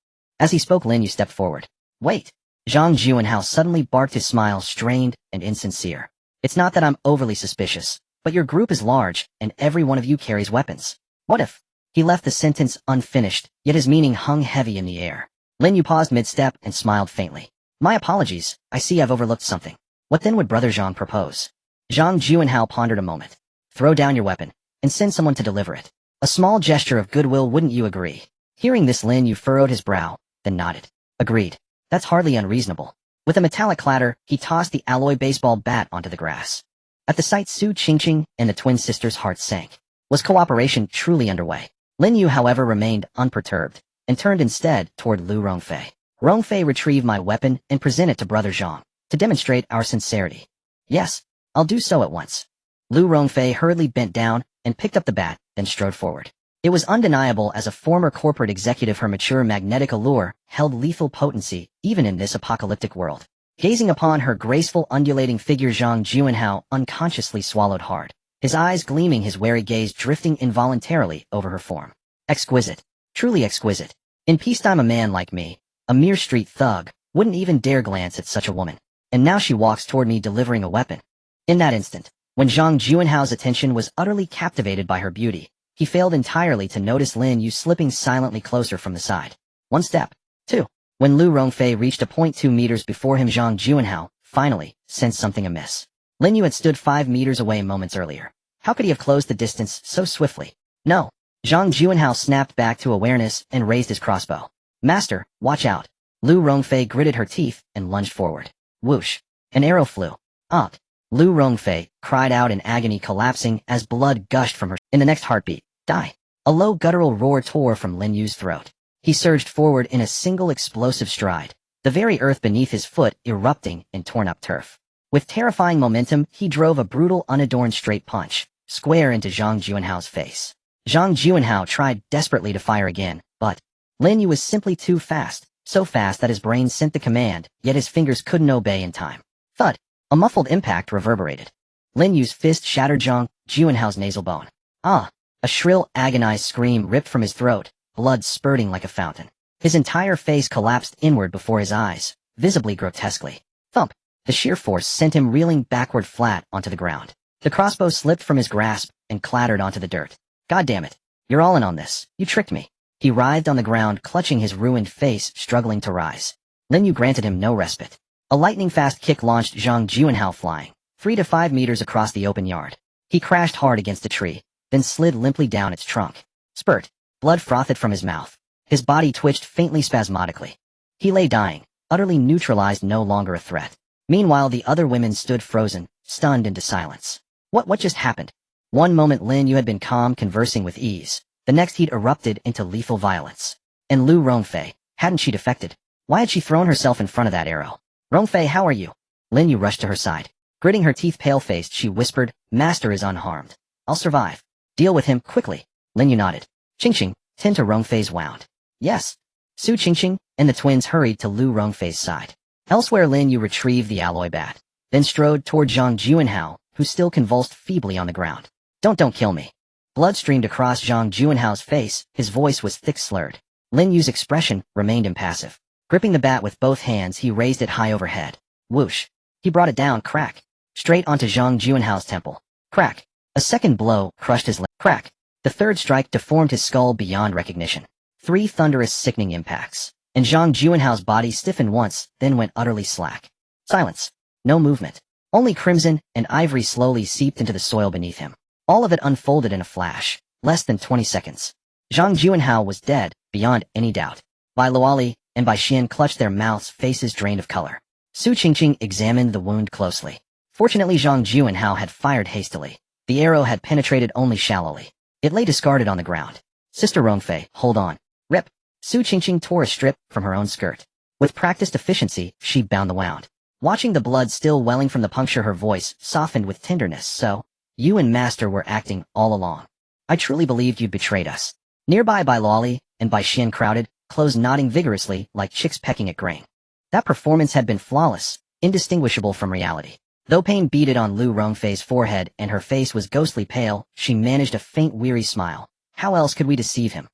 As he spoke, Lin Yu stepped forward. Wait. Zhang Juanhao suddenly barked, his smile strained and insincere. It's not that I'm overly suspicious, but your group is large, and every one of you carries weapons. What if? He left the sentence unfinished, yet his meaning hung heavy in the air. Lin Yu paused mid-step and smiled faintly. My apologies, I see I've overlooked something. What then would Brother Zhang propose? Zhang Juanhao pondered a moment. Throw down your weapon, and send someone to deliver it. A small gesture of goodwill, wouldn't you agree? Hearing this, Lin Yu furrowed his brow, then nodded. Agreed. That's hardly unreasonable. With a metallic clatter, he tossed the alloy baseball bat onto the grass. At the sight, Su Qingqing and the twin sisters' hearts sank. Was cooperation truly underway? Lin Yu, however, remained unperturbed, and turned instead toward Lu Rongfei. Rongfei, retrieve my weapon and present it to Brother Zhang, to demonstrate our sincerity. Yes, I'll do so at once. Lu Rongfei hurriedly bent down and picked up the bat, then strode forward. It was undeniable, as a former corporate executive, her mature magnetic allure held lethal potency even in this apocalyptic world. Gazing upon her graceful undulating figure, Zhang Juanhao unconsciously swallowed hard, his eyes gleaming, his wary gaze drifting involuntarily over her form. Exquisite. Truly exquisite. In peacetime, a man like me, a mere street thug, wouldn't even dare glance at such a woman. And now she walks toward me delivering a weapon. In that instant, when Zhang Juanhao's attention was utterly captivated by her beauty, he failed entirely to notice Lin Yu slipping silently closer from the side. One step. Two. When Lu Rongfei reached a point 2 meters before him, Zhang Juanhao finally sensed something amiss. Lin Yu had stood 5 meters away moments earlier. How could he have closed the distance so swiftly? No. Zhang Juanhao snapped back to awareness and raised his crossbow. Master, watch out. Lu Rongfei gritted her teeth and lunged forward. Whoosh. An arrow flew. Up. Lu Rongfei cried out in agony, collapsing as blood gushed from her. In the next heartbeat, die. A low guttural roar tore from Lin Yu's throat. He surged forward in a single explosive stride, the very earth beneath his foot erupting in torn-up turf. With terrifying momentum, he drove a brutal, unadorned straight punch, square into Zhang Juanhao's face. Zhang Juanhao tried desperately to fire again, but Lin Yu was simply too fast, so fast that his brain sent the command, yet his fingers couldn't obey in time. Thud. A muffled impact reverberated. Lin Yu's fist shattered Zhang Juanhao's nasal bone. Ah! A shrill, agonized scream ripped from his throat, blood spurting like a fountain. His entire face collapsed inward before his eyes, visibly grotesquely. Thump! The sheer force sent him reeling backward flat onto the ground. The crossbow slipped from his grasp and clattered onto the dirt. God damn it. You're all in on this. You tricked me. He writhed on the ground, clutching his ruined face, struggling to rise. Lin Yu granted him no respite. A lightning-fast kick launched Zhang Juanhao flying 3 to 5 meters across the open yard. He crashed hard against a tree, then slid limply down its trunk. Spurt. Blood frothed from his mouth. His body twitched faintly, spasmodically. He lay dying, utterly neutralized, no longer a threat. Meanwhile, the other women stood frozen, stunned into silence. What just happened? One moment Lin Yu had been calm, conversing with ease. The next he'd erupted into lethal violence. And Lu Rongfei, hadn't she defected? Why had she thrown herself in front of that arrow? Rongfei, how are you? Lin Yu rushed to her side. Gritting her teeth, pale-faced, she whispered, Master is unharmed. I'll survive. Deal with him quickly. Lin Yu nodded. Qingqing, tend to Rongfei's wound. Yes. Su Qingqing and the twins hurried to Lu Rongfei's side. Elsewhere, Lin Yu retrieved the alloy bat, then strode toward Zhang Juanhao, who still convulsed feebly on the ground. Don't kill me. Blood streamed across Zhang Juanhao's face, his voice was thick-slurred. Lin Yu's expression remained impassive. Gripping the bat with both hands, he raised it high overhead. Whoosh. He brought it down, crack. Straight onto Zhang Juanhao's temple. Crack. A second blow crushed his leg. Crack. The third strike deformed his skull beyond recognition. 3 thunderous, sickening impacts. And Zhang Juanhao's body stiffened once, then went utterly slack. Silence. No movement. Only crimson and ivory slowly seeped into the soil beneath him. All of it unfolded in a flash, less than 20 seconds. Zhang Juanhao was dead, beyond any doubt. Bai Luoli and Bai Xian clutched their mouths, faces drained of color. Su Qingqing examined the wound closely. Fortunately, Zhang Juanhao had fired hastily. The arrow had penetrated only shallowly. It lay discarded on the ground. Sister Rongfei, hold on. Rip. Su Qingqing tore a strip from her own skirt. With practiced efficiency, she bound the wound. Watching the blood still welling from the puncture, her voice softened with tenderness. So, you and Master were acting all along. I truly believed you'd betrayed us. Nearby Bai Luoli and Bai Xian crowded, close nodding vigorously like chicks pecking at grain. That performance had been flawless, indistinguishable from reality. Though pain beaded on Lu Rongfei's forehead and her face was ghostly pale, she managed a faint weary smile. How else could we deceive him?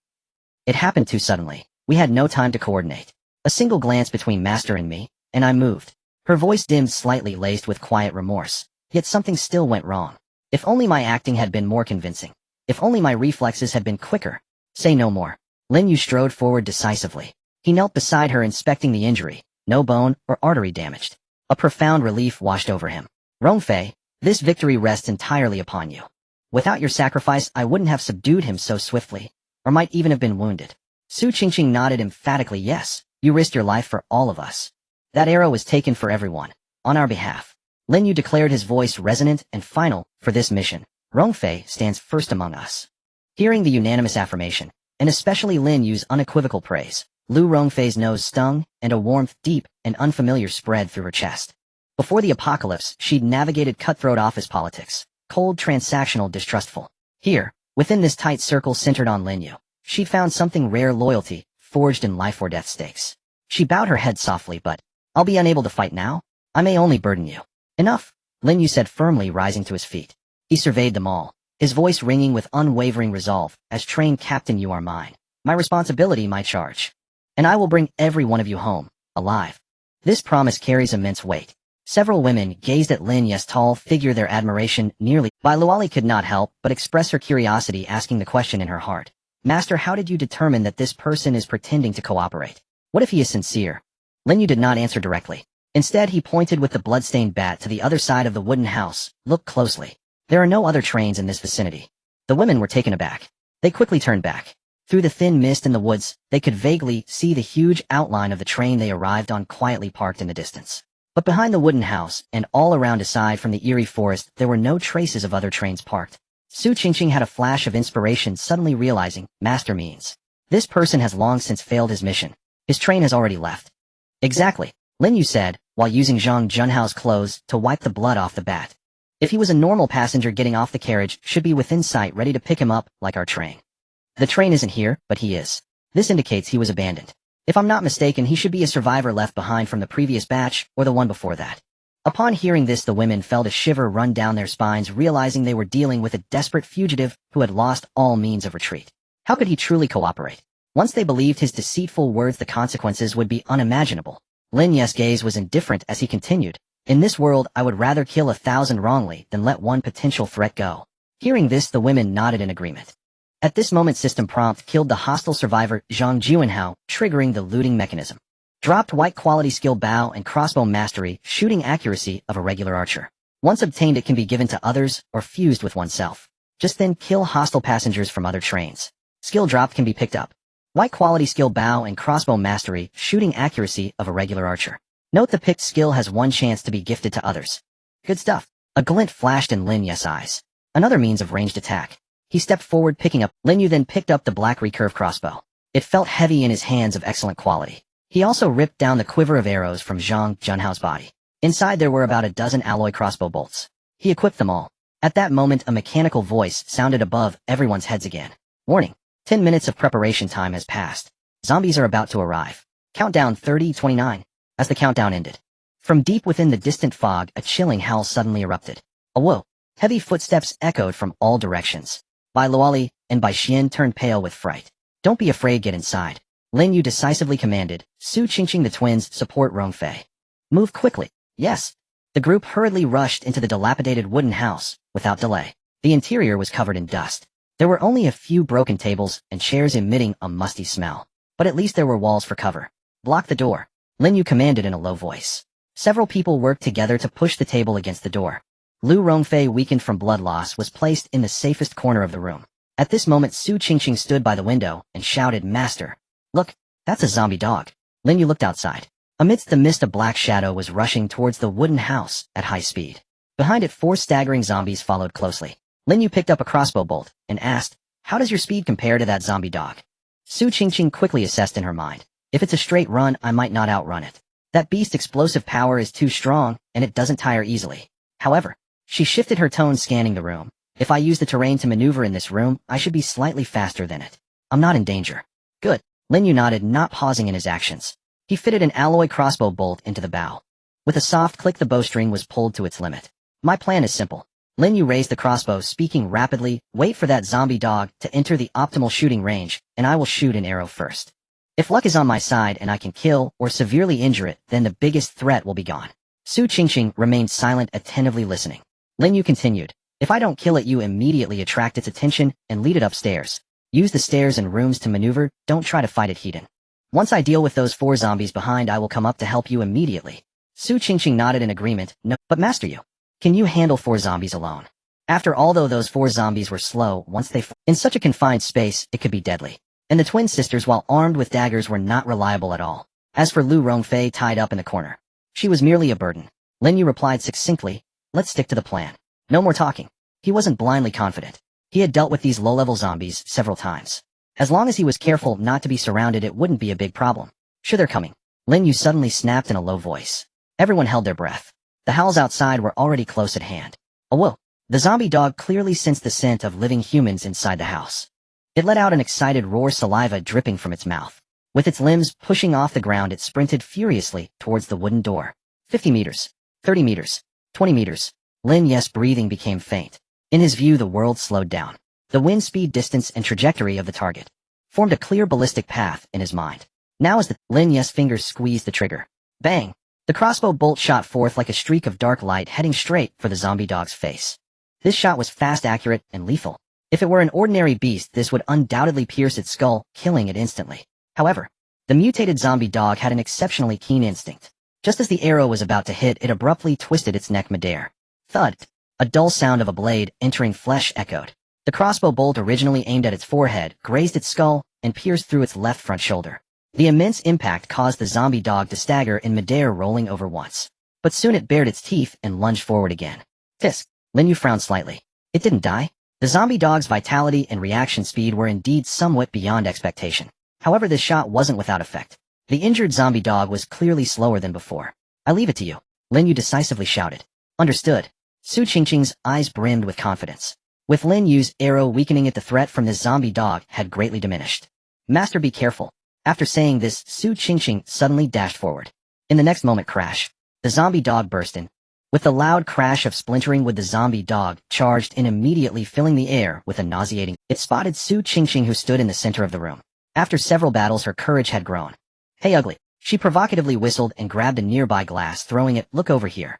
It happened too suddenly. We had no time to coordinate. A single glance between Master and me, and I moved. Her voice dimmed slightly, laced with quiet remorse. Yet something still went wrong. If only my acting had been more convincing. If only my reflexes had been quicker. Say no more. Lin Yu strode forward decisively. He knelt beside her, inspecting the injury. No bone or artery damaged. A profound relief washed over him. Rongfei, this victory rests entirely upon you. Without your sacrifice, I wouldn't have subdued him so swiftly, or might even have been wounded. Su Qingqing nodded emphatically. Yes, you risked your life for all of us. That arrow was taken for everyone, on our behalf. Lin Yu declared, his voice resonant and final. For this mission, Rongfei stands first among us. Hearing the unanimous affirmation, and especially Lin Yu's unequivocal praise, Lu Rongfei's nose stung, and a warmth deep and unfamiliar spread through her chest. Before the apocalypse, she'd navigated cutthroat office politics, cold, transactional, distrustful. Here, within this tight circle centered on Lin Yu, she'd found something rare: loyalty, forged in life-or-death stakes. She bowed her head softly. But I'll be unable to fight now. I may only burden you. Enough, Lin Yu said firmly, rising to his feet. He surveyed them all, his voice ringing with unwavering resolve. As trained captain, you are mine. My responsibility, my charge. And I will bring every one of you home, alive. This promise carries immense weight. Several women gazed at Lin Yu's tall figure, their admiration nearly. Bai Luoli could not help but express her curiosity, asking the question in her heart. Master, how did you determine that this person is pretending to cooperate? What if he is sincere? Lin Yu did not answer directly. Instead, he pointed with the bloodstained bat to the other side of the wooden house. Look closely. There are no other trains in this vicinity. The women were taken aback. They quickly turned back. Through the thin mist in the woods, they could vaguely see the huge outline of the train they arrived on, quietly parked in the distance. But behind the wooden house, and all around aside from the eerie forest, there were no traces of other trains parked. Su Qingqing had a flash of inspiration, suddenly realizing, Master means this person has long since failed his mission. His train has already left. Exactly, Lin Yu said, while using Zhang Junhao's clothes to wipe the blood off the bat. If he was a normal passenger, getting off the carriage should be within sight, ready to pick him up, like our train. The train isn't here, but he is. This indicates he was abandoned. If I'm not mistaken, he should be a survivor left behind from the previous batch, or the one before that. Upon hearing this, the women felt a shiver run down their spines, realizing they were dealing with a desperate fugitive who had lost all means of retreat. How could he truly cooperate? Once they believed his deceitful words, the consequences would be unimaginable. Lin Yu's gaze was indifferent as he continued, in this world, I would rather kill 1,000 wrongly than let one potential threat go. Hearing this, the women nodded in agreement. At this moment, system prompt killed the hostile survivor Zhang Junhao, triggering the looting mechanism. Dropped white quality skill bow and crossbow mastery, shooting accuracy of a regular archer. Once obtained, it can be given to others or fused with oneself. Just then, kill hostile passengers from other trains. Skill dropped can be picked up. White quality skill bow and crossbow mastery, shooting accuracy of a regular archer. Note the picked skill has one chance to be gifted to others. Good stuff. A glint flashed in Lin Yu's eyes. Another means of ranged attack. He stepped forward, picking up. Lin Yu then picked up the black recurve crossbow. It felt heavy in his hands, of excellent quality. He also ripped down the quiver of arrows from Zhang Junhao's body. Inside there were about a dozen alloy crossbow bolts. He equipped them all. At that moment, a mechanical voice sounded above everyone's heads again. Warning. 10 minutes of preparation time has passed. Zombies are about to arrive. Countdown 30, 29. As the countdown ended, from deep within the distant fog, a chilling howl suddenly erupted. A whoa! Heavy footsteps echoed from all directions. Bai Luoli and Bai Xian turned pale with fright. Don't be afraid, get inside. Lin Yu decisively commanded. Su Qingqing, the twins, support Rongfei. Move quickly. Yes. The group hurriedly rushed into the dilapidated wooden house, without delay. The interior was covered in dust. There were only a few broken tables and chairs emitting a musty smell. But at least there were walls for cover. Block the door, Lin Yu commanded in a low voice. Several people worked together to push the table against the door. Lu Rongfei, weakened from blood loss, was placed in the safest corner of the room. At this moment, Su Qingqing stood by the window and shouted, Master! Look, that's a zombie dog. Lin Yu looked outside. Amidst the mist, a black shadow was rushing towards the wooden house at high speed. Behind it, 4 staggering zombies followed closely. Lin Yu picked up a crossbow bolt and asked, How does your speed compare to that zombie dog? Su Qingqing quickly assessed in her mind. If it's a straight run, I might not outrun it. That beast's explosive power is too strong, and it doesn't tire easily. However, she shifted her tone, scanning the room. If I use the terrain to maneuver in this room, I should be slightly faster than it. I'm not in danger. Good. Lin Yu nodded, not pausing in his actions. He fitted an alloy crossbow bolt into the bow. With a soft click, the bowstring was pulled to its limit. My plan is simple. Lin Yu raised the crossbow, speaking rapidly. Wait for that zombie dog to enter the optimal shooting range, and I will shoot an arrow first. If luck is on my side and I can kill or severely injure it, then the biggest threat will be gone. Su Qingqing remained silent, attentively listening. Lin Yu continued. If I don't kill it, you immediately attract its attention and lead it upstairs. Use the stairs and rooms to maneuver, don't try to fight it hidden. Once I deal with those 4 zombies behind, I will come up to help you immediately. Su Qingqing nodded in agreement. No, but Master Yu, can you handle 4 zombies alone? After all, though, those 4 zombies were slow, once they in such a confined space, it could be deadly. And the twin sisters, while armed with daggers, were not reliable at all. As for Lu Rongfei, tied up in the corner, she was merely a burden. Lin Yu replied succinctly, let's stick to the plan. No more talking. He wasn't blindly confident. He had dealt with these low-level zombies several times. As long as he was careful not to be surrounded, it wouldn't be a big problem. Sure, they're coming. Lin Yu suddenly snapped in a low voice. Everyone held their breath. The howls outside were already close at hand. Oh whoa! The zombie dog clearly sensed the scent of living humans inside the house. It let out an excited roar, saliva dripping from its mouth. With its limbs pushing off the ground, it sprinted furiously towards the wooden door. 50 meters. 30 meters. 20 meters. Lin Yu's breathing became faint. In his view, the world slowed down. The wind speed, distance, and trajectory of the target formed a clear ballistic path in his mind. Now as Lin Yu's fingers squeezed the trigger. Bang! The crossbow bolt shot forth like a streak of dark light, heading straight for the zombie dog's face. This shot was fast, accurate, and lethal. If it were an ordinary beast, this would undoubtedly pierce its skull, killing it instantly. However, the mutated zombie dog had an exceptionally keen instinct. Just as the arrow was about to hit, it abruptly twisted its neck midair. Thud! A dull sound of a blade entering flesh echoed. The crossbow bolt, originally aimed at its forehead, grazed its skull and pierced through its left front shoulder. The immense impact caused the zombie dog to stagger in midair, rolling over once. But soon it bared its teeth and lunged forward again. Fisk! Lin Yu frowned slightly. It didn't die. The zombie dog's vitality and reaction speed were indeed somewhat beyond expectation. However, this shot wasn't without effect. The injured zombie dog was clearly slower than before. I leave it to you, Lin Yu decisively shouted. Understood. Su Qingqing's eyes brimmed with confidence. With Lin Yu's arrow weakening it, the threat from this zombie dog had greatly diminished. Master, be careful. After saying this, Su Qingqing suddenly dashed forward. In the next moment, crash. The zombie dog burst in. With the loud crash of splintering wood, the zombie dog charged in, immediately filling the air with a nauseating. It spotted Su Qingqing, who stood in the center of the room. After several battles, her courage had grown. Hey, ugly. She provocatively whistled and grabbed a nearby glass, throwing it. Look over here.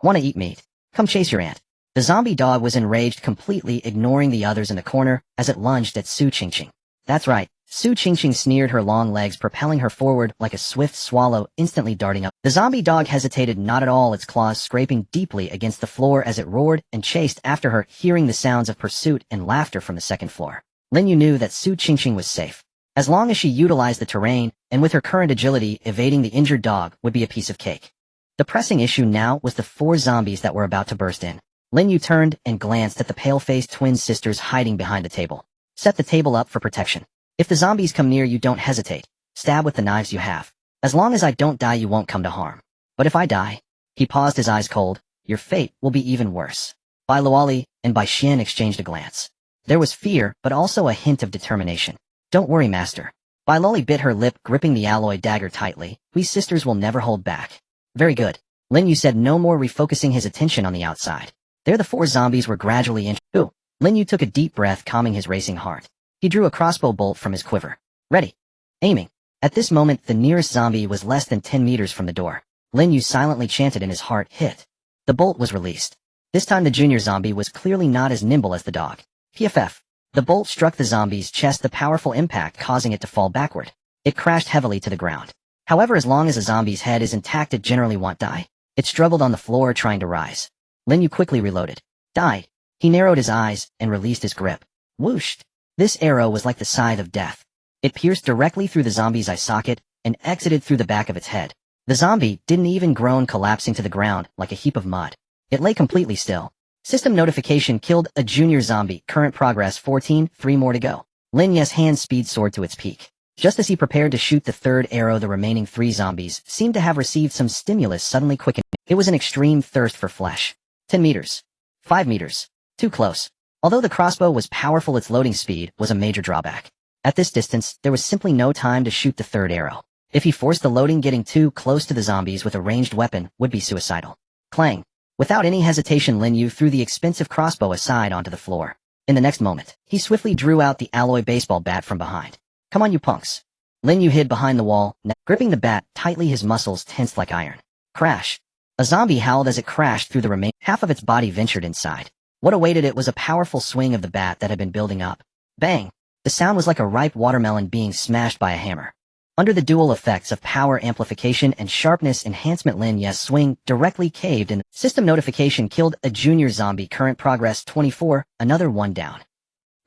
Wanna eat meat? Come chase your aunt. The zombie dog was enraged, completely ignoring the others in the corner as it lunged at Su Qingqing. That's right. Su Qingqing sneered, her long legs propelling her forward like a swift swallow, instantly darting up. The zombie dog hesitated not at all, its claws scraping deeply against the floor as it roared and chased after her, hearing the sounds of pursuit and laughter from the second floor. Lin Yu knew that Su Qingqing was safe. As long as she utilized the terrain, and with her current agility, evading the injured dog would be a piece of cake. The pressing issue now was the 4 zombies that were about to burst in. Lin Yu turned and glanced at the pale-faced twin sisters hiding behind the table. Set the table up for protection. If the zombies come near you, don't hesitate. Stab with the knives you have. As long as I don't die, you won't come to harm. But if I die, he paused, his eyes cold, your fate will be even worse. Bai Luoli and Bai Xian exchanged a glance. There was fear, but also a hint of determination. Don't worry, master. Bai Luoli bit her lip, gripping the alloy dagger tightly. We sisters will never hold back. Very good. Lin Yu said, no more, refocusing his attention on the outside. There the 4 zombies were gradually in. Ooh. Lin Yu took a deep breath, calming his racing heart. He drew a crossbow bolt from his quiver. Ready. Aiming. At this moment, the nearest zombie was less than 10 meters from the door. Lin Yu silently chanted, in his heart. Hit. The bolt was released. This time the junior zombie was clearly not as nimble as the dog. PFF. The bolt struck the zombie's chest, the powerful impact causing it to fall backward. It crashed heavily to the ground. However, as long as a zombie's head is intact, it generally won't die. It struggled on the floor, trying to rise. Lin Yu quickly reloaded. Died. He narrowed his eyes and released his grip. Whooshed. This arrow was like the scythe of death. It pierced directly through the zombie's eye socket and exited through the back of its head. The zombie didn't even groan, collapsing to the ground like a heap of mud. It lay completely still. System notification: killed a junior zombie. Current progress 14, 3 more to go. Lin Yu's hand speed soared to its peak. Just as he prepared to shoot the third arrow, the remaining 3 zombies seemed to have received some stimulus suddenly quickened. It was an extreme thirst for flesh. 10 meters. 5 meters. Too close. Although the crossbow was powerful, its loading speed was a major drawback. At this distance, there was simply no time to shoot the third arrow. If he forced the loading, getting too close to the zombies with a ranged weapon would be suicidal. Clang. Without any hesitation, Lin Yu threw the expensive crossbow aside onto the floor. In the next moment, he swiftly drew out the alloy baseball bat from behind. Come on, you punks. Lin Yu hid behind the wall, gripping the bat tightly, his muscles tensed like iron. Crash. A zombie howled as it crashed through the remaining. Half of its body ventured inside. What awaited it was a powerful swing of the bat that had been building up. Bang. The sound was like a ripe watermelon being smashed by a hammer. Under the dual effects of power amplification and sharpness enhancement, Lin Yu's swing directly caved in. System notification: killed a junior zombie, current progress 24, another one down.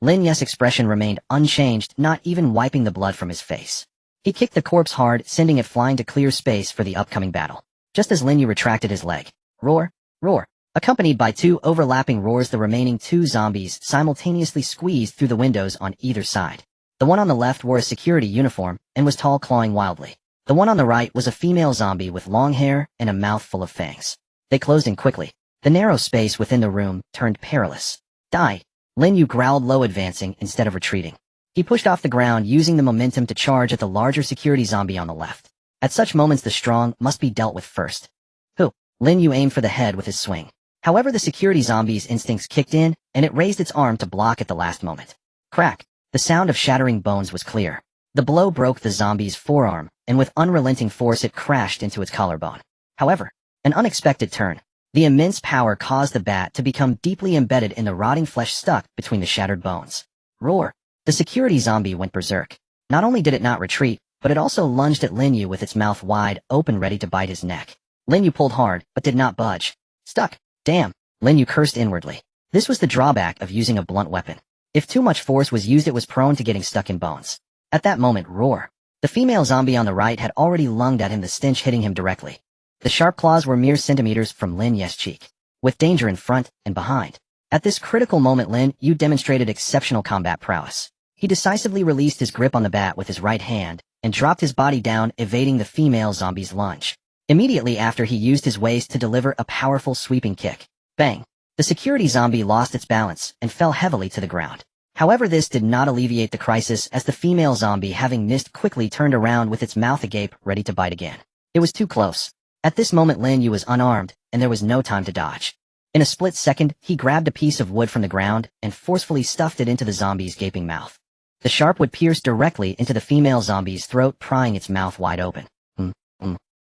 Lin Yu's expression remained unchanged, not even wiping the blood from his face. He kicked the corpse hard, sending it flying to clear space for the upcoming battle. Just as Lin Yu retracted his leg, roar, roar, accompanied by 2 overlapping roars, the remaining 2 zombies simultaneously squeezed through the windows on either side. The one on the left wore a security uniform and was tall, clawing wildly. The one on the right was a female zombie with long hair and a mouth full of fangs. They closed in quickly. The narrow space within the room turned perilous. Die! Lin Yu growled low, advancing instead of retreating. He pushed off the ground, using the momentum to charge at the larger security zombie on the left. At such moments, the strong must be dealt with first. Who? Lin Yu aimed for the head with his swing. However, the security zombie's instincts kicked in, and it raised its arm to block at the last moment. Crack! The sound of shattering bones was clear. The blow broke the zombie's forearm, and with unrelenting force it crashed into its collarbone. However, an unexpected turn. The immense power caused the bat to become deeply embedded in the rotting flesh stuck between the shattered bones. Roar! The security zombie went berserk. Not only did it not retreat, but it also lunged at Lin Yu with its mouth wide open, ready to bite his neck. Lin Yu pulled hard, but did not budge. Stuck! Damn! Lin Yu cursed inwardly. This was the drawback of using a blunt weapon. If too much force was used, it was prone to getting stuck in bones. At that moment, roar! The female zombie on the right had already lunged at him, the stench hitting him directly. The sharp claws were mere centimeters from Lin Yu's cheek, with danger in front and behind. At this critical moment, Lin Yu demonstrated exceptional combat prowess. He decisively released his grip on the bat with his right hand and dropped his body down, evading the female zombie's lunge. Immediately after, he used his waist to deliver a powerful sweeping kick. Bang! The security zombie lost its balance and fell heavily to the ground. However, this did not alleviate the crisis, as the female zombie, having missed, quickly turned around with its mouth agape, ready to bite again. It was too close. At this moment, Lin Yu was unarmed, and there was no time to dodge. In a split second, he grabbed a piece of wood from the ground and forcefully stuffed it into the zombie's gaping mouth. The sharp wood pierced directly into the female zombie's throat, prying its mouth wide open.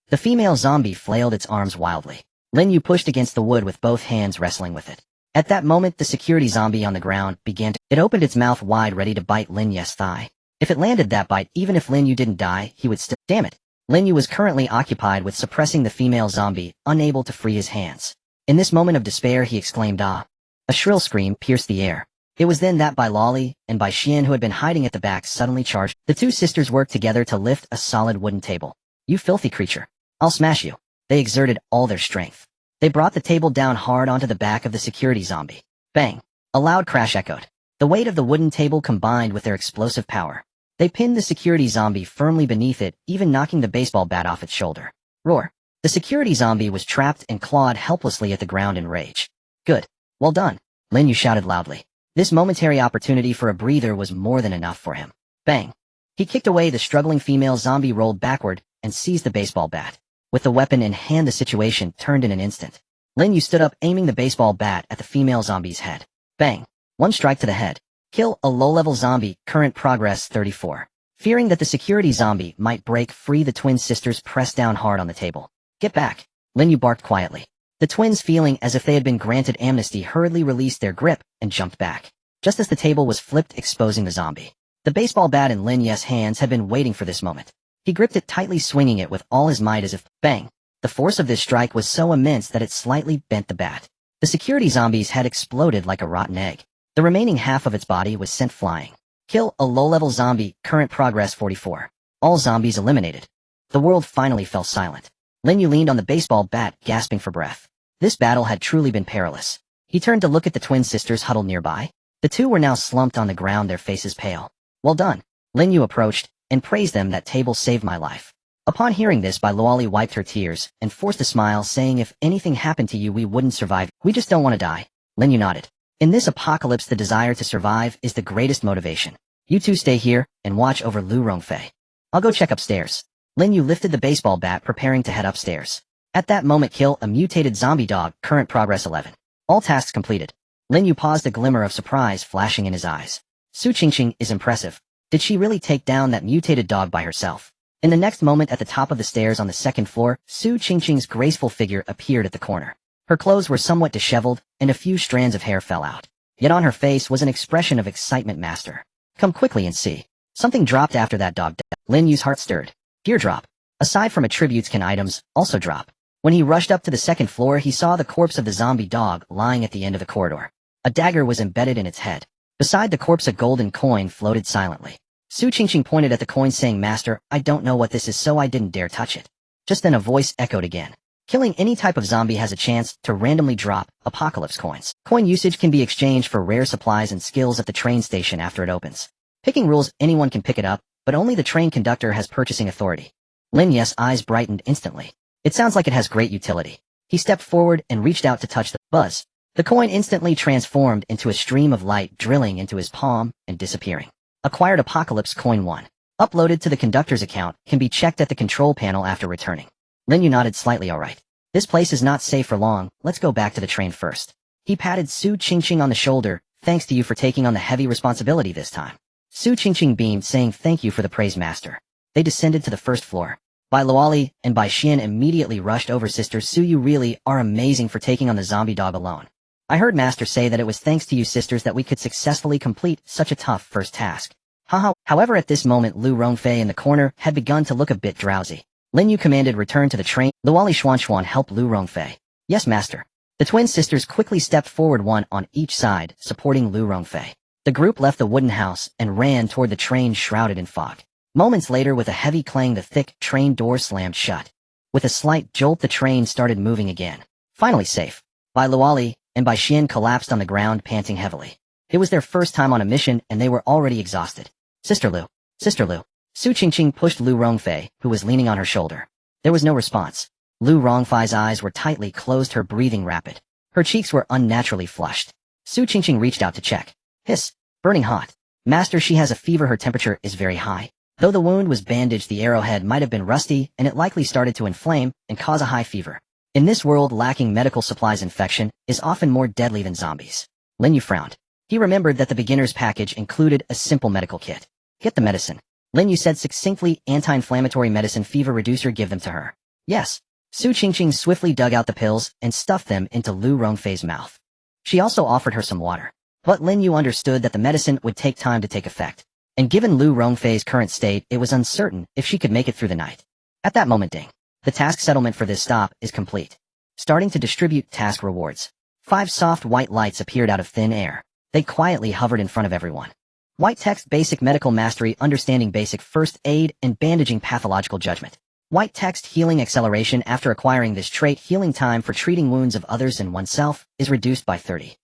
The female zombie flailed its arms wildly. Lin Yu pushed against the wood with both hands, wrestling with it. At that moment, the security zombie on the ground began to... It opened its mouth wide, ready to bite Lin Yu's thigh. If it landed that bite, even if Lin Yu didn't die, he would still... Damn it! Lin Yu was currently occupied with suppressing the female zombie, unable to free his hands. In this moment of despair, he exclaimed, "Ah!" A shrill scream pierced the air. It was then that Bai Loli and Bai Xian, who had been hiding at the back, suddenly charged. The 2 sisters worked together to lift a solid wooden table. "You filthy creature. I'll smash you." They exerted all their strength. They brought the table down hard onto the back of the security zombie. Bang! A loud crash echoed. The weight of the wooden table combined with their explosive power. They pinned the security zombie firmly beneath it, even knocking the baseball bat off its shoulder. Roar! The security zombie was trapped and clawed helplessly at the ground in rage. "Good. Well done," Lin Yu shouted loudly. This momentary opportunity for a breather was more than enough for him. Bang! He kicked away the struggling female zombie, rolled backward, and seized the baseball bat. With the weapon in hand, the situation turned in an instant. Lin Yu stood up, aiming the baseball bat at the female zombie's head. Bang! One strike to the head. Kill a low-level zombie, current progress 34. Fearing that the security zombie might break free, the twin sisters pressed down hard on the table. "Get back!" Lin Yu barked quietly. The twins, feeling as if they had been granted amnesty, hurriedly released their grip and jumped back. Just as the table was flipped, exposing the zombie. The baseball bat in Lin Yu's hands had been waiting for this moment. He gripped it tightly, swinging it with all his might as if... Bang! The force of this strike was so immense that it slightly bent the bat. The security zombie's head exploded like a rotten egg. The remaining half of its body was sent flying. Kill a low-level zombie, current progress 44. All zombies eliminated. The world finally fell silent. Lin Yu leaned on the baseball bat, gasping for breath. This battle had truly been perilous. He turned to look at the twin sisters huddled nearby. The 2 were now slumped on the ground, their faces pale. "Well done." Lin Yu approached, and praised them that table saved my life. Upon hearing this, Bai Luoli wiped her tears and forced a smile, saying, if anything happened to you, we wouldn't survive. We just don't want to die. Lin Yu nodded. In this apocalypse, the desire to survive is the greatest motivation. You two stay here and watch over Lu Rongfei. I'll go check upstairs. Lin Yu lifted the baseball bat, preparing to head upstairs. At that moment, kill a mutated zombie dog, current progress 11. All tasks completed. Lin Yu paused, a glimmer of surprise flashing in his eyes. Su Qingqing is impressive. Did she really take down that mutated dog by herself? In the next moment, at the top of the stairs on the second floor, Su Qingqing's graceful figure appeared at the corner. Her clothes were somewhat disheveled, and a few strands of hair fell out. Yet on her face was an expression of excitement. Master, come quickly and see. Something dropped after that dog death. Lin Yu's heart stirred. Gear drop. Aside from attributes, can items also drop? When he rushed up to the second floor, he saw the corpse of the zombie dog lying at the end of the corridor. A dagger was embedded in its head. Beside the corpse, a golden coin floated silently. Su Qingqing pointed at the coin, saying, Master, I don't know what this is, so I didn't dare touch it. Just then a voice echoed again. Killing any type of zombie has a chance to randomly drop apocalypse coins. Coin usage can be exchanged for rare supplies and skills at the train station after it opens. Picking rules, anyone can pick it up, but only the train conductor has purchasing authority. Lin Yu's eyes brightened instantly. It sounds like it has great utility. He stepped forward and reached out to touch the buzz. The coin instantly transformed into a stream of light, drilling into his palm and disappearing. Acquired Apocalypse Coin 1. Uploaded to the conductor's account, can be checked at the control panel after returning. Lin Yu nodded slightly. Alright. This place is not safe for long, let's go back to the train first. He patted Su Qingqing on the shoulder. Thanks to you for taking on the heavy responsibility this time. Su Qingqing beamed, saying, thank you for the praise, Master. They descended to the first floor. Bai Luoli and Bai Xian immediately rushed over. Sister Su, you really are amazing for taking on the zombie dog alone. I heard Master say that it was thanks to you sisters that we could successfully complete such a tough first task. Haha. However, at this moment, Lu Rongfei in the corner had begun to look a bit drowsy. Lin Yu commanded return to the train. Luoli Xuan helped Lu Rongfei. Yes, Master. The twin sisters quickly stepped forward, one on each side, supporting Lu Rongfei. The group left the wooden house and ran toward the train shrouded in fog. Moments later, with a heavy clang, the thick train door slammed shut. With a slight jolt, the train started moving again. Finally safe. Bai Luoli and Bai Xian collapsed on the ground, panting heavily. It was their first time on a mission, and they were already exhausted. Sister Lu. Su Qingqing pushed Lu Rongfei, who was leaning on her shoulder. There was no response. Lu Rongfei's eyes were tightly closed, her breathing rapid. Her cheeks were unnaturally flushed. Su Qingqing reached out to check. Hiss. Burning hot. Master, she has a fever, her temperature is very high. Though the wound was bandaged, the arrowhead might have been rusty, and it likely started to inflame and cause a high fever. In this world, lacking medical supplies, infection is often more deadly than zombies. Lin Yu frowned. He remembered that the beginner's package included a simple medical kit. Get the medicine. Lin Yu said succinctly. Anti-inflammatory medicine, fever reducer, give them to her. Yes. Su Qingqing swiftly dug out the pills and stuffed them into Lu Rongfei's mouth. She also offered her some water. But Lin Yu understood that the medicine would take time to take effect. And given Lu Rongfei's current state, it was uncertain if she could make it through the night. At that moment, ding. The task settlement for this stop is complete. Starting to distribute task rewards. 5 soft white lights appeared out of thin air. They quietly hovered in front of everyone. White text: basic medical mastery, understanding basic first aid, and bandaging, pathological judgment. White text: healing acceleration. After acquiring this trait, healing time for treating wounds of others and oneself is reduced by 30.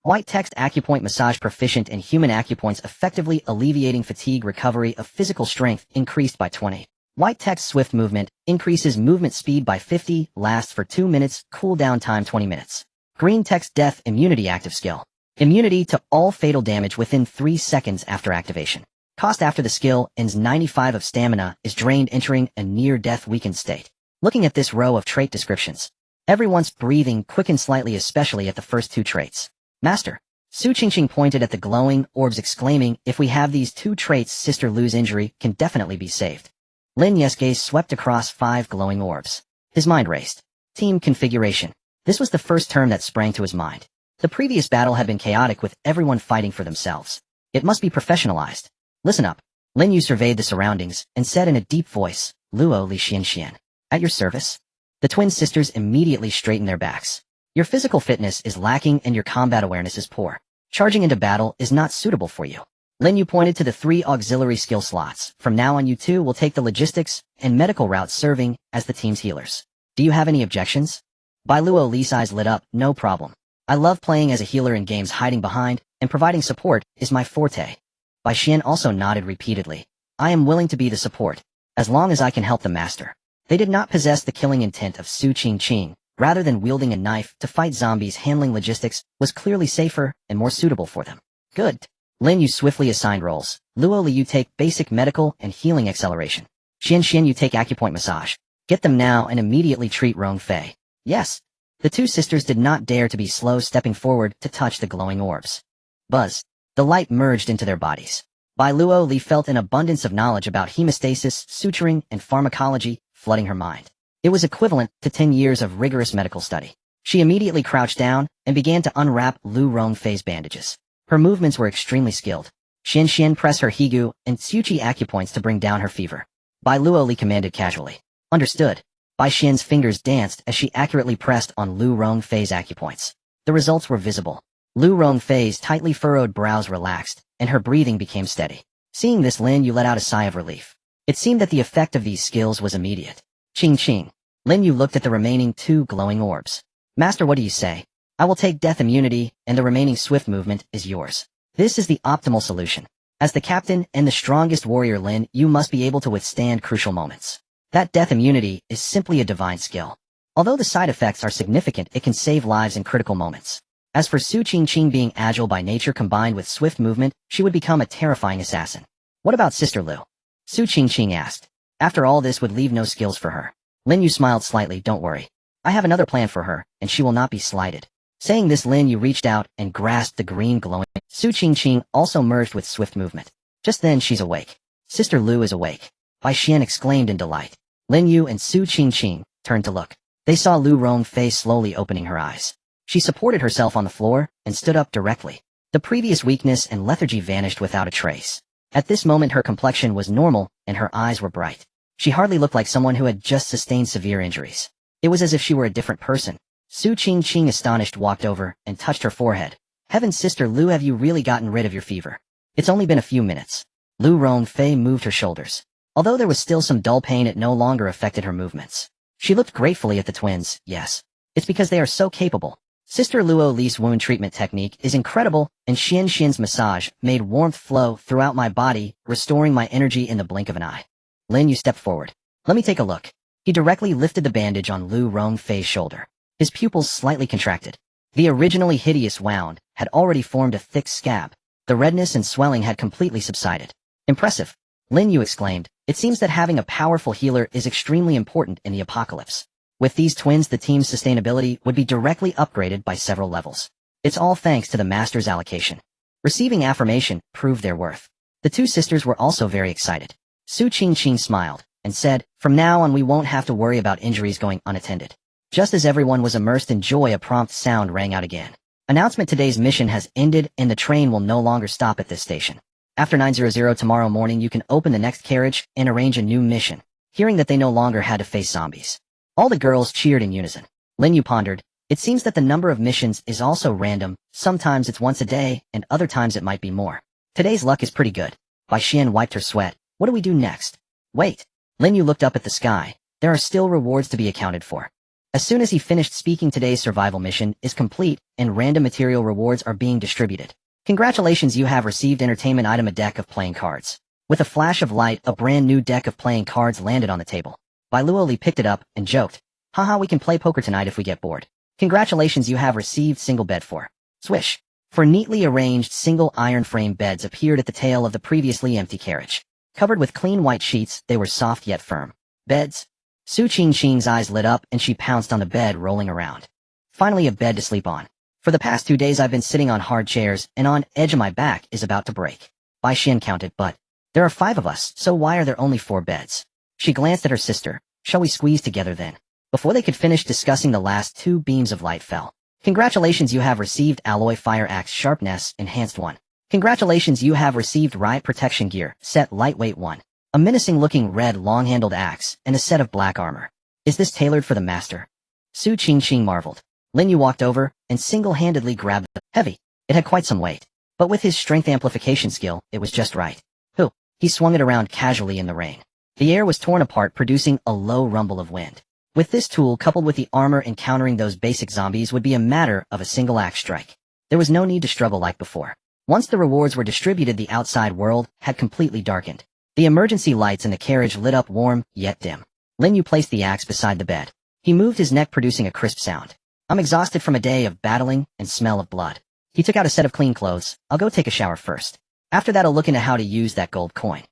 White text: acupoint massage, proficient in human acupoints, effectively alleviating fatigue, recovery of physical strength increased by 20. White text: swift movement, increases movement speed by 50, lasts for 2 minutes, cooldown time 20 minutes. Green text: death immunity, active skill. Immunity to all fatal damage within 3 seconds after activation. Cost after the skill ends: 95 of stamina is drained, entering a near-death weakened state. Looking at this row of trait descriptions, everyone's breathing quickened slightly, especially at the first 2 traits. Master. Su Qingqing pointed at the glowing orbs, exclaiming, if we have these 2 traits, Sister Lu's injury can definitely be saved. Lin Yu's gaze swept across 5 glowing orbs. His mind raced. Team configuration. This was the first term that sprang to his mind. The previous battle had been chaotic, with everyone fighting for themselves. It must be professionalized. Listen up. Lin Yu surveyed the surroundings and said in a deep voice, Luo Li Xian. At your service? The twin sisters immediately straightened their backs. Your physical fitness is lacking and your combat awareness is poor. Charging into battle is not suitable for you. Lin Yu pointed to the 3 auxiliary skill slots. From now on, you two will take the logistics and medical route, serving as the team's healers. Do you have any objections? Bai Luo Li's eyes lit up. No problem. I love playing as a healer in games. Hiding behind and providing support is my forte. Bai Xian also nodded repeatedly. I am willing to be the support, as long as I can help the master. They did not possess the killing intent of Su Qingqing. Rather than wielding a knife to fight zombies, handling logistics was clearly safer and more suitable for them. Good. Lin Yu swiftly assigned roles. Luo Li, you take basic medical and healing acceleration. Xian, you take acupoint massage. Get them now and immediately treat Rong Fei. Yes. The two sisters did not dare to be slow, stepping forward to touch the glowing orbs. Buzz. The light merged into their bodies. Bai Luo Li felt an abundance of knowledge about hemostasis, suturing, and pharmacology flooding her mind. It was equivalent to 10 years of rigorous medical study. She immediately crouched down and began to unwrap Lu Rongfei's bandages. Her movements were extremely skilled. Xian pressed her higu and Tsuchi acupoints to bring down her fever. Bai Luo Li commanded casually. Understood. Bai Xian's fingers danced as she accurately pressed on Lu Rongfei's acupoints. The results were visible. Lu Rongfei's tightly furrowed brows relaxed, and her breathing became steady. Seeing this, Lin Yu let out a sigh of relief. It seemed that the effect of these skills was immediate. Ching. Lin Yu looked at the remaining 2 glowing orbs. Master, what do you say? I will take death immunity, and the remaining swift movement is yours. This is the optimal solution. As the captain and the strongest warrior, Lin, you must be able to withstand crucial moments. That death immunity is simply a divine skill. Although the side effects are significant, it can save lives in critical moments. As for Su Qingqing being agile by nature combined with swift movement, she would become a terrifying assassin. What about Sister Lu? Su Qingqing asked. After all, this would leave no skills for her. Lin Yu smiled slightly. Don't worry. I have another plan for her, and she will not be slighted. Saying this, Lin Yu reached out and grasped the green glowing. Su Qingqing also merged with swift movement. Just then, she's awake. Sister Lu is awake. Bai Xian exclaimed in delight. Lin Yu and Su Qingqing turned to look. They saw Lu Rongfei slowly opening her eyes. She supported herself on the floor and stood up directly. The previous weakness and lethargy vanished without a trace. At this moment, her complexion was normal and her eyes were bright. She hardly looked like someone who had just sustained severe injuries. It was as if she were a different person. Su Qingqing, astonished, walked over and touched her forehead. Heavens, Sister Lu, have you really gotten rid of your fever? It's only been a few minutes. Lu Rongfei moved her shoulders. Although there was still some dull pain, it no longer affected her movements. She looked gratefully at the twins. Yes. It's because they are so capable. Sister Luo Li's wound treatment technique is incredible, and Xian's massage made warmth flow throughout my body, restoring my energy in the blink of an eye. Lin Yu stepped forward. Let me take a look. He directly lifted the bandage on Lu Rongfei's shoulder. His pupils slightly contracted. The originally hideous wound had already formed a thick scab. The redness and swelling had completely subsided. Impressive. Lin Yu exclaimed. It seems that having a powerful healer is extremely important in the apocalypse. With these twins, the team's sustainability would be directly upgraded by several levels. It's all thanks to the master's allocation. Receiving affirmation proved their worth. The two sisters were also very excited. Su Qingqing smiled and said, from now on we won't have to worry about injuries going unattended. Just as everyone was immersed in joy, a prompt sound rang out again. Announcement: today's mission has ended and the train will no longer stop at this station. After 9:00 tomorrow morning, you can open the next carriage and arrange a new mission. Hearing that they no longer had to face zombies, all the girls cheered in unison. Lin Yu pondered. It seems that the number of missions is also random. Sometimes it's once a day, and other times it might be more. Today's luck is pretty good. Bai Xian wiped her sweat. What do we do next? Wait. Lin Yu looked up at the sky. There are still rewards to be accounted for. As soon as he finished speaking, today's survival mission is complete, and random material rewards are being distributed. Congratulations, you have received entertainment item, a deck of playing cards. With a flash of light, a brand new deck of playing cards landed on the table. Bai Luo Li picked it up and joked. Haha, we can play poker tonight if we get bored. Congratulations, you have received single bed for. Swish. Four neatly arranged single iron frame beds appeared at the tail of the previously empty carriage. Covered with clean white sheets, they were soft yet firm. Beds. Su Qingqing's eyes lit up and she pounced on the bed, rolling around. Finally, a bed to sleep on. For the past 2 days I've been sitting on hard chairs and on edge of my back is about to break. Bai Xian counted, but there are 5 of us, so why are there only 4 beds? She glanced at her sister. Shall we squeeze together then? Before they could finish discussing, the last 2 beams of light fell. Congratulations, you have received Alloy Fire Axe Sharpness Enhanced 1. Congratulations, you have received Riot Protection Gear Set Lightweight 1. A menacing-looking red long-handled axe and a set of black armor. Is this tailored for the master? Su Qingqing marveled. Lin Yu walked over and single-handedly grabbed the heavy. It had quite some weight. But with his strength amplification skill, it was just right. He swung it around casually in the rain. The air was torn apart, producing a low rumble of wind. With this tool coupled with the armor, encountering those basic zombies would be a matter of a single axe strike. There was no need to struggle like before. Once the rewards were distributed, the outside world had completely darkened. The emergency lights in the carriage lit up warm, yet dim. Lin Yu placed the axe beside the bed. He moved his neck, producing a crisp sound. I'm exhausted from a day of battling and smell of blood. He took out a set of clean clothes. I'll go take a shower first. After that I'll look into how to use that gold coin.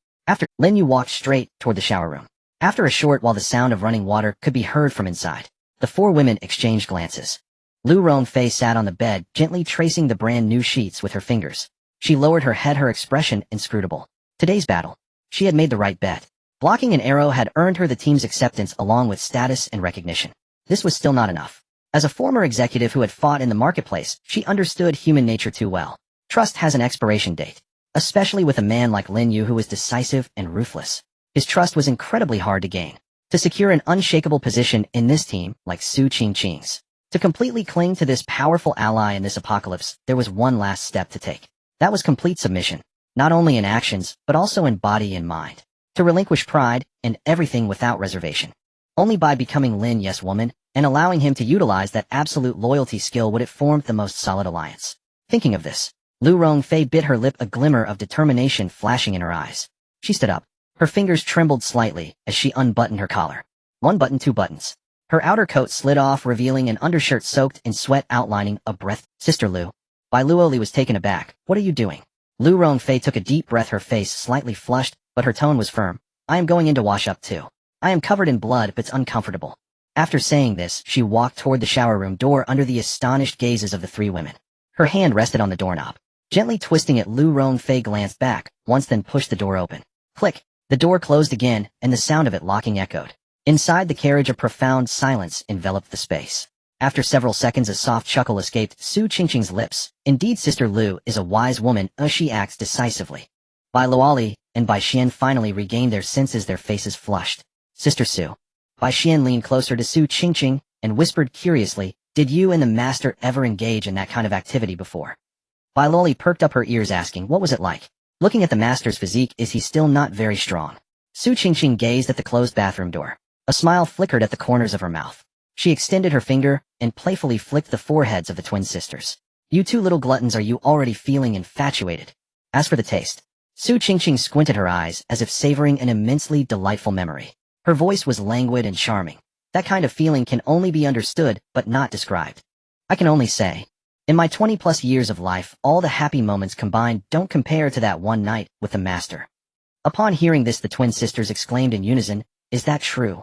Lin Yu walked straight toward the shower room. After a short while the sound of running water could be heard from inside. The four women exchanged glances. Lu Rongfei sat on the bed, gently tracing the brand new sheets with her fingers. She lowered her head, her expression inscrutable. Today's battle. She had made the right bet. Blocking an arrow had earned her the team's acceptance along with status and recognition. This was still not enough. As a former executive who had fought in the marketplace, she understood human nature too well. Trust has an expiration date. Especially with a man like Lin Yu who was decisive and ruthless. His trust was incredibly hard to gain. To secure an unshakable position in this team, like Su Qingqing's. To completely cling to this powerful ally in this apocalypse, there was one last step to take. That was complete submission. Not only in actions, but also in body and mind. To relinquish pride and everything without reservation. Only by becoming Lin Yu's woman and allowing him to utilize that absolute loyalty skill would it form the most solid alliance. Thinking of this, Lu Rongfei bit her lip, a glimmer of determination flashing in her eyes. She stood up. Her fingers trembled slightly as she unbuttoned her collar. One button, two buttons. Her outer coat slid off, revealing an undershirt soaked in sweat outlining a breath. Sister Lu. Bai Luoli was taken aback. What are you doing? Lu Rongfei took a deep breath, her face slightly flushed, but her tone was firm. I am going in to wash up too. I am covered in blood, but it's uncomfortable. After saying this, she walked toward the shower room door under the astonished gazes of the three women. Her hand rested on the doorknob. Gently twisting it, Lu Rongfei glanced back, once then pushed the door open. Click. The door closed again, and the sound of it locking echoed. Inside the carriage a profound silence enveloped the space. After several seconds a soft chuckle escaped Su Qingqing's lips. Indeed, Sister Lu is a wise woman, she acts decisively. Bai Luoli and Bai Xian finally regained their senses, their faces flushed. Sister Su. Bai Xian leaned closer to Su Qingqing and whispered curiously, did you and the master ever engage in that kind of activity before? Bai Luoli perked up her ears asking, what was it like? Looking at the master's physique, is he still not very strong? Su Qingqing gazed at the closed bathroom door. A smile flickered at the corners of her mouth. She extended her finger and playfully flicked the foreheads of the twin sisters. You two little gluttons, are you already feeling infatuated? As for the taste, Su Qingqing squinted her eyes as if savoring an immensely delightful memory. Her voice was languid and charming. That kind of feeling can only be understood, but not described. I can only say, in my 20+ years of life, all the happy moments combined don't compare to that one night with the master. Upon hearing this, the twin sisters exclaimed in unison, is that true?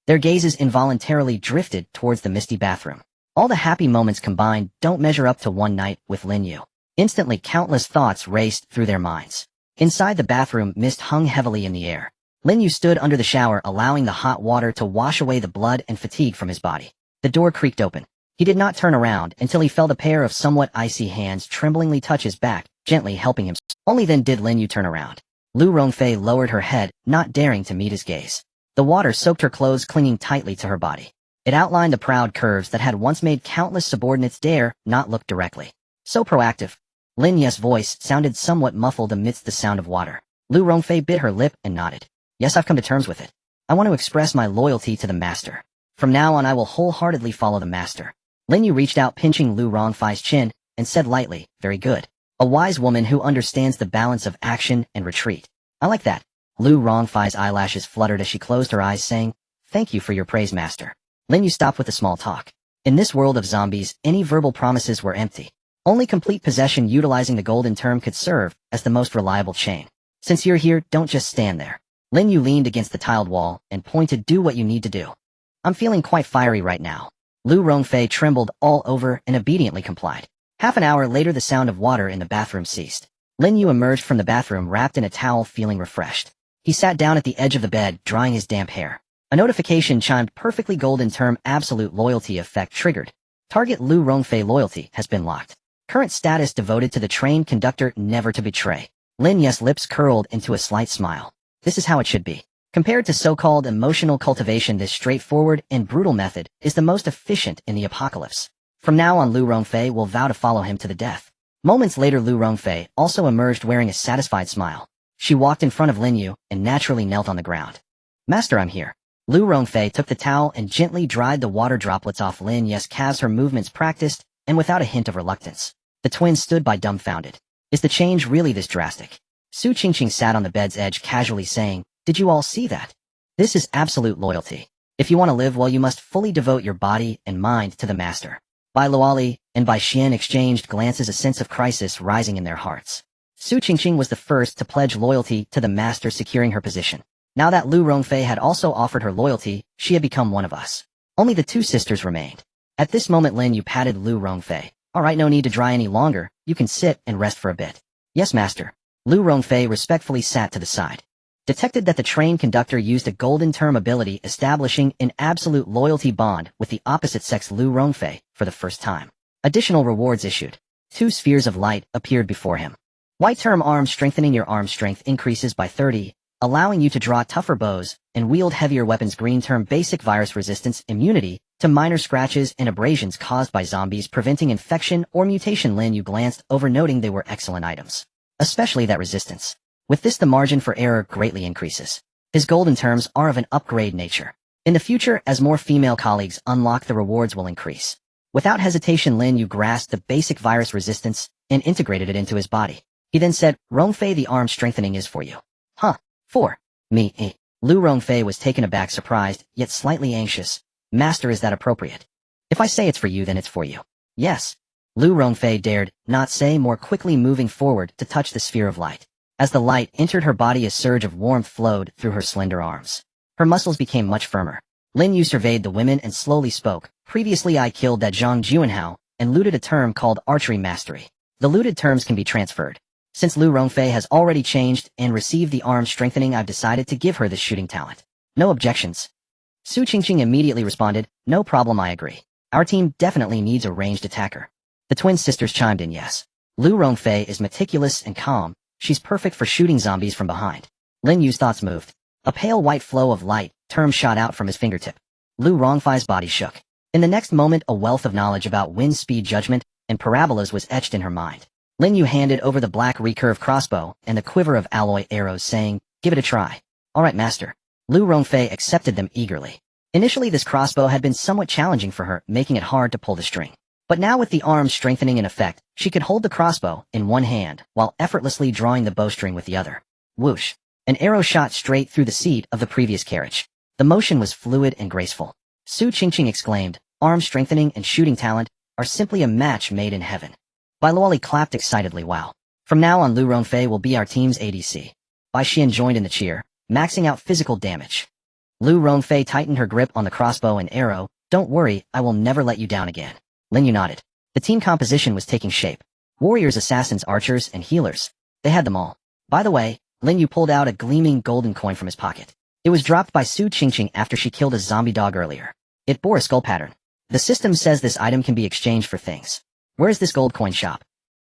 Their gazes involuntarily drifted towards the misty bathroom. All the happy moments combined don't measure up to one night with Lin Yu. Instantly, countless thoughts raced through their minds. Inside the bathroom, mist hung heavily in the air. Lin Yu stood under the shower, allowing the hot water to wash away the blood and fatigue from his body. The door creaked open. He did not turn around until he felt a pair of somewhat icy hands tremblingly touch his back, gently helping him. Only then did Lin Yu turn around. Lu Rongfei lowered her head, not daring to meet his gaze. The water soaked her clothes, clinging tightly to her body. It outlined the proud curves that had once made countless subordinates dare not look directly. So proactive. Lin Yu's voice sounded somewhat muffled amidst the sound of water. Lu Rongfei bit her lip and nodded. Yes, I've come to terms with it. I want to express my loyalty to the master. From now on I will wholeheartedly follow the master. Lin Yu reached out, pinching Lu Rongfei's chin, and said lightly, very good. A wise woman who understands the balance of action and retreat. I like that. Lu Rongfei's eyelashes fluttered as she closed her eyes, saying, thank you for your praise, master. Lin Yu stopped with the small talk. In this world of zombies, any verbal promises were empty. Only complete possession utilizing the golden term could serve as the most reliable chain. Since you're here, don't just stand there. Lin Yu leaned against the tiled wall and pointed, do what you need to do. I'm feeling quite fiery right now. Lu Rongfei trembled all over and obediently complied. Half an hour later, the sound of water in the bathroom ceased. Lin Yu emerged from the bathroom wrapped in a towel, feeling refreshed. He sat down at the edge of the bed, drying his damp hair. A notification chimed, perfectly golden term, absolute loyalty effect triggered. Target Lu Rongfei loyalty has been locked. Current status devoted to the trained conductor, never to betray. Lin Yu's lips curled into a slight smile. This is how it should be. Compared to so-called emotional cultivation, this straightforward and brutal method is the most efficient in the apocalypse. From now on, Lu Rongfei will vow to follow him to the death. Moments later, Lu Rongfei also emerged wearing a satisfied smile. She walked in front of Lin Yu and naturally knelt on the ground. Master, I'm here. Lu Rongfei took the towel and gently dried the water droplets off Lin Yu's calves, her movements practiced and without a hint of reluctance. The twins stood by dumbfounded. Is the change really this drastic? Su Qingqing sat on the bed's edge casually saying, "Did you all see that? This is absolute loyalty. If you want to live well, you must fully devote your body and mind to the master." Bai Luoli and Bai Xian exchanged glances, a sense of crisis rising in their hearts. Su Qingqing was the first to pledge loyalty to the master, securing her position. Now that Lu Rongfei had also offered her loyalty, she had become one of us. Only the two sisters remained. At this moment Lin Yu patted Lu Rongfei. "All right, no need to dry any longer. You can sit and rest for a bit." "Yes, master." Lu Rongfei respectfully sat to the side. Detected that the train conductor used a golden term ability, establishing an absolute loyalty bond with the opposite sex Lu Rongfei for the first time. Additional rewards issued. 2 spheres of light appeared before him. White term arm strengthening. Your arm strength increases by 30, allowing you to draw tougher bows and wield heavier weapons. Green term basic virus resistance, immunity to minor scratches and abrasions caused by zombies, preventing infection or mutation. Lin Yu glanced over, noting they were excellent items, especially that resistance. With this, the margin for error greatly increases. His golden terms are of an upgrade nature. In the future, as more female colleagues unlock, the rewards will increase. Without hesitation, Lin Yu grasped the basic virus resistance and integrated it into his body. He then said, "Rongfei, the arm strengthening is for you." "Huh? For me, eh?" Lu Rongfei was taken aback, surprised, yet slightly anxious. "Master, is that appropriate? If I say it's for you, then it's for you." "Yes." Lu Rongfei dared not say more, quickly moving forward to touch the sphere of light. As the light entered her body, a surge of warmth flowed through her slender arms. Her muscles became much firmer. Lin Yu surveyed the women and slowly spoke. "Previously I killed that Zhang Juanhao and looted a term called archery mastery. The looted terms can be transferred. Since Lu Rongfei has already changed and received the arm strengthening, I've decided to give her the shooting talent. No objections?" Su Qingqing immediately responded, "No problem, I agree. Our team definitely needs a ranged attacker." The twin sisters chimed in, "Yes. Lu Rongfei is meticulous and calm. She's perfect for shooting zombies from behind." Lin Yu's thoughts moved. A pale white flow of light term shot out from his fingertip. Lu Rongfei's body shook. In the next moment, a wealth of knowledge about wind speed, judgment, and parabolas was etched in her mind. Lin Yu handed over the black recurve crossbow and the quiver of alloy arrows, saying, "Give it a try." "All right, master." Lu Rongfei accepted them eagerly. Initially, this crossbow had been somewhat challenging for her, making it hard to pull the string. But now, with the arm strengthening in effect, she could hold the crossbow in one hand while effortlessly drawing the bowstring with the other. Whoosh! An arrow shot straight through the seat of the previous carriage. The motion was fluid and graceful. Su Qingqing exclaimed, "Arm strengthening and shooting talent are simply a match made in heaven." Bai Luoli clapped excitedly. "Wow. From now on, Lu Rongfei will be our team's ADC." Bai Xian joined in the cheer, maxing out physical damage. Lu Rongfei tightened her grip on the crossbow and arrow. "Don't worry, I will never let you down again." Lin Yu nodded. The team composition was taking shape. Warriors, assassins, archers, and healers. They had them all. By the way, Lin Yu pulled out a gleaming golden coin from his pocket. It was dropped by Su Qingqing after she killed a zombie dog earlier. It bore a skull pattern. "The system says this item can be exchanged for things. Where's this gold coin shop?"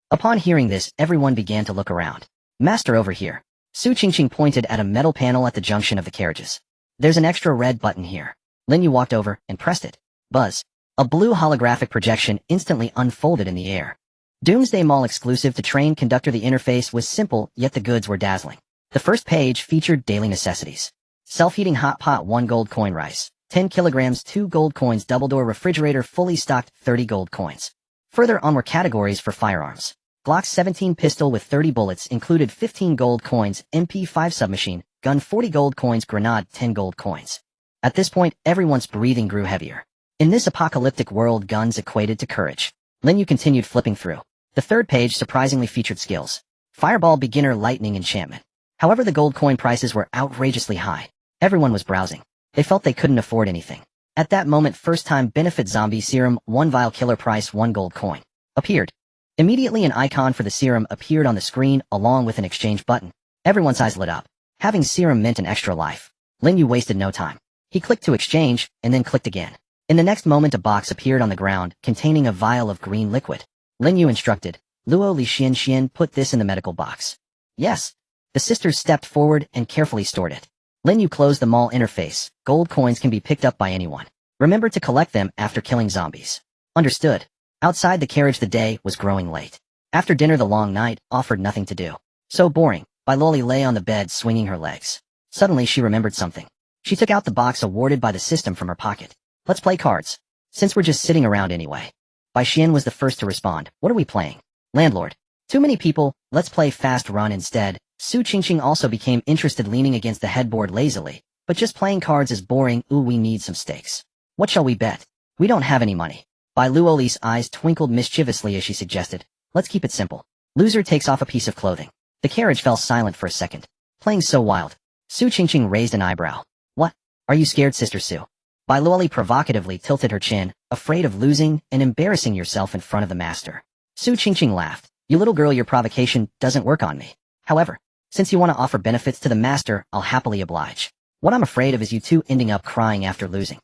Upon hearing this, everyone began to look around. "Master, over here." Su Qingqing pointed at a metal panel at the junction of the carriages. "There's an extra red button here." Lin Yu walked over and pressed it. Buzz. A blue holographic projection instantly unfolded in the air. Doomsday Mall exclusive to train conductor. The interface was simple, yet the goods were dazzling. The first page featured daily necessities. Self-heating hot pot, 1 gold coin. Rice, 10 kilograms, 2 gold coins. Double door refrigerator, fully stocked, 30 gold coins. Further on were categories for firearms. Glock 17 pistol with 30 bullets included 15 gold coins. MP5 submachine gun, 40 gold coins. Grenade, 10 gold coins. At this point, everyone's breathing grew heavier. In this apocalyptic world, guns equated to courage. Lin Yu continued flipping through. The third page surprisingly featured skills. Fireball, beginner, lightning, enchantment. However, the gold coin prices were outrageously high. Everyone was browsing. They felt they couldn't afford anything. At that moment, first-time benefit zombie serum, 1 vial, killer price, 1 gold coin, appeared. Immediately an icon for the serum appeared on the screen along with an exchange button. Everyone's eyes lit up. Having serum meant an extra life. Lin Yu wasted no time. He clicked to exchange and then clicked again. In the next moment, a box appeared on the ground containing a vial of green liquid. Lin Yu instructed, "Luo Li Xian, put this in the medical box." "Yes." The sisters stepped forward and carefully stored it. Lin Yu closed the mall interface. "Gold coins can be picked up by anyone. Remember to collect them after killing zombies." "Understood." Outside the carriage, the day was growing late. After dinner, the long night offered nothing to do. So boring. Bai Luoli lay on the bed swinging her legs. Suddenly she remembered something. She took out the box awarded by the system from her pocket. "Let's play cards. Since we're just sitting around anyway." Bai Xian was the first to respond. "What are we playing?" "Landlord." "Too many people, let's play fast run instead. Su Qingqing also became interested, leaning against the headboard lazily. But just playing cards is boring. Ooh, we need some stakes. What shall we bet? We don't have any money. Bai Luoli's eyes twinkled mischievously as she suggested, let's keep it simple. Loser takes off a piece of clothing. The carriage fell silent for a second. Playing so wild. Su Qingqing raised an eyebrow. What? Are you scared, Sister Su? Bai Luoli provocatively tilted her chin, afraid of losing and embarrassing yourself in front of the master. Su Qingqing laughed. You little girl, your provocation doesn't work on me. However, since you want to offer benefits to the master, I'll happily oblige. What I'm afraid of is you two ending up crying after losing.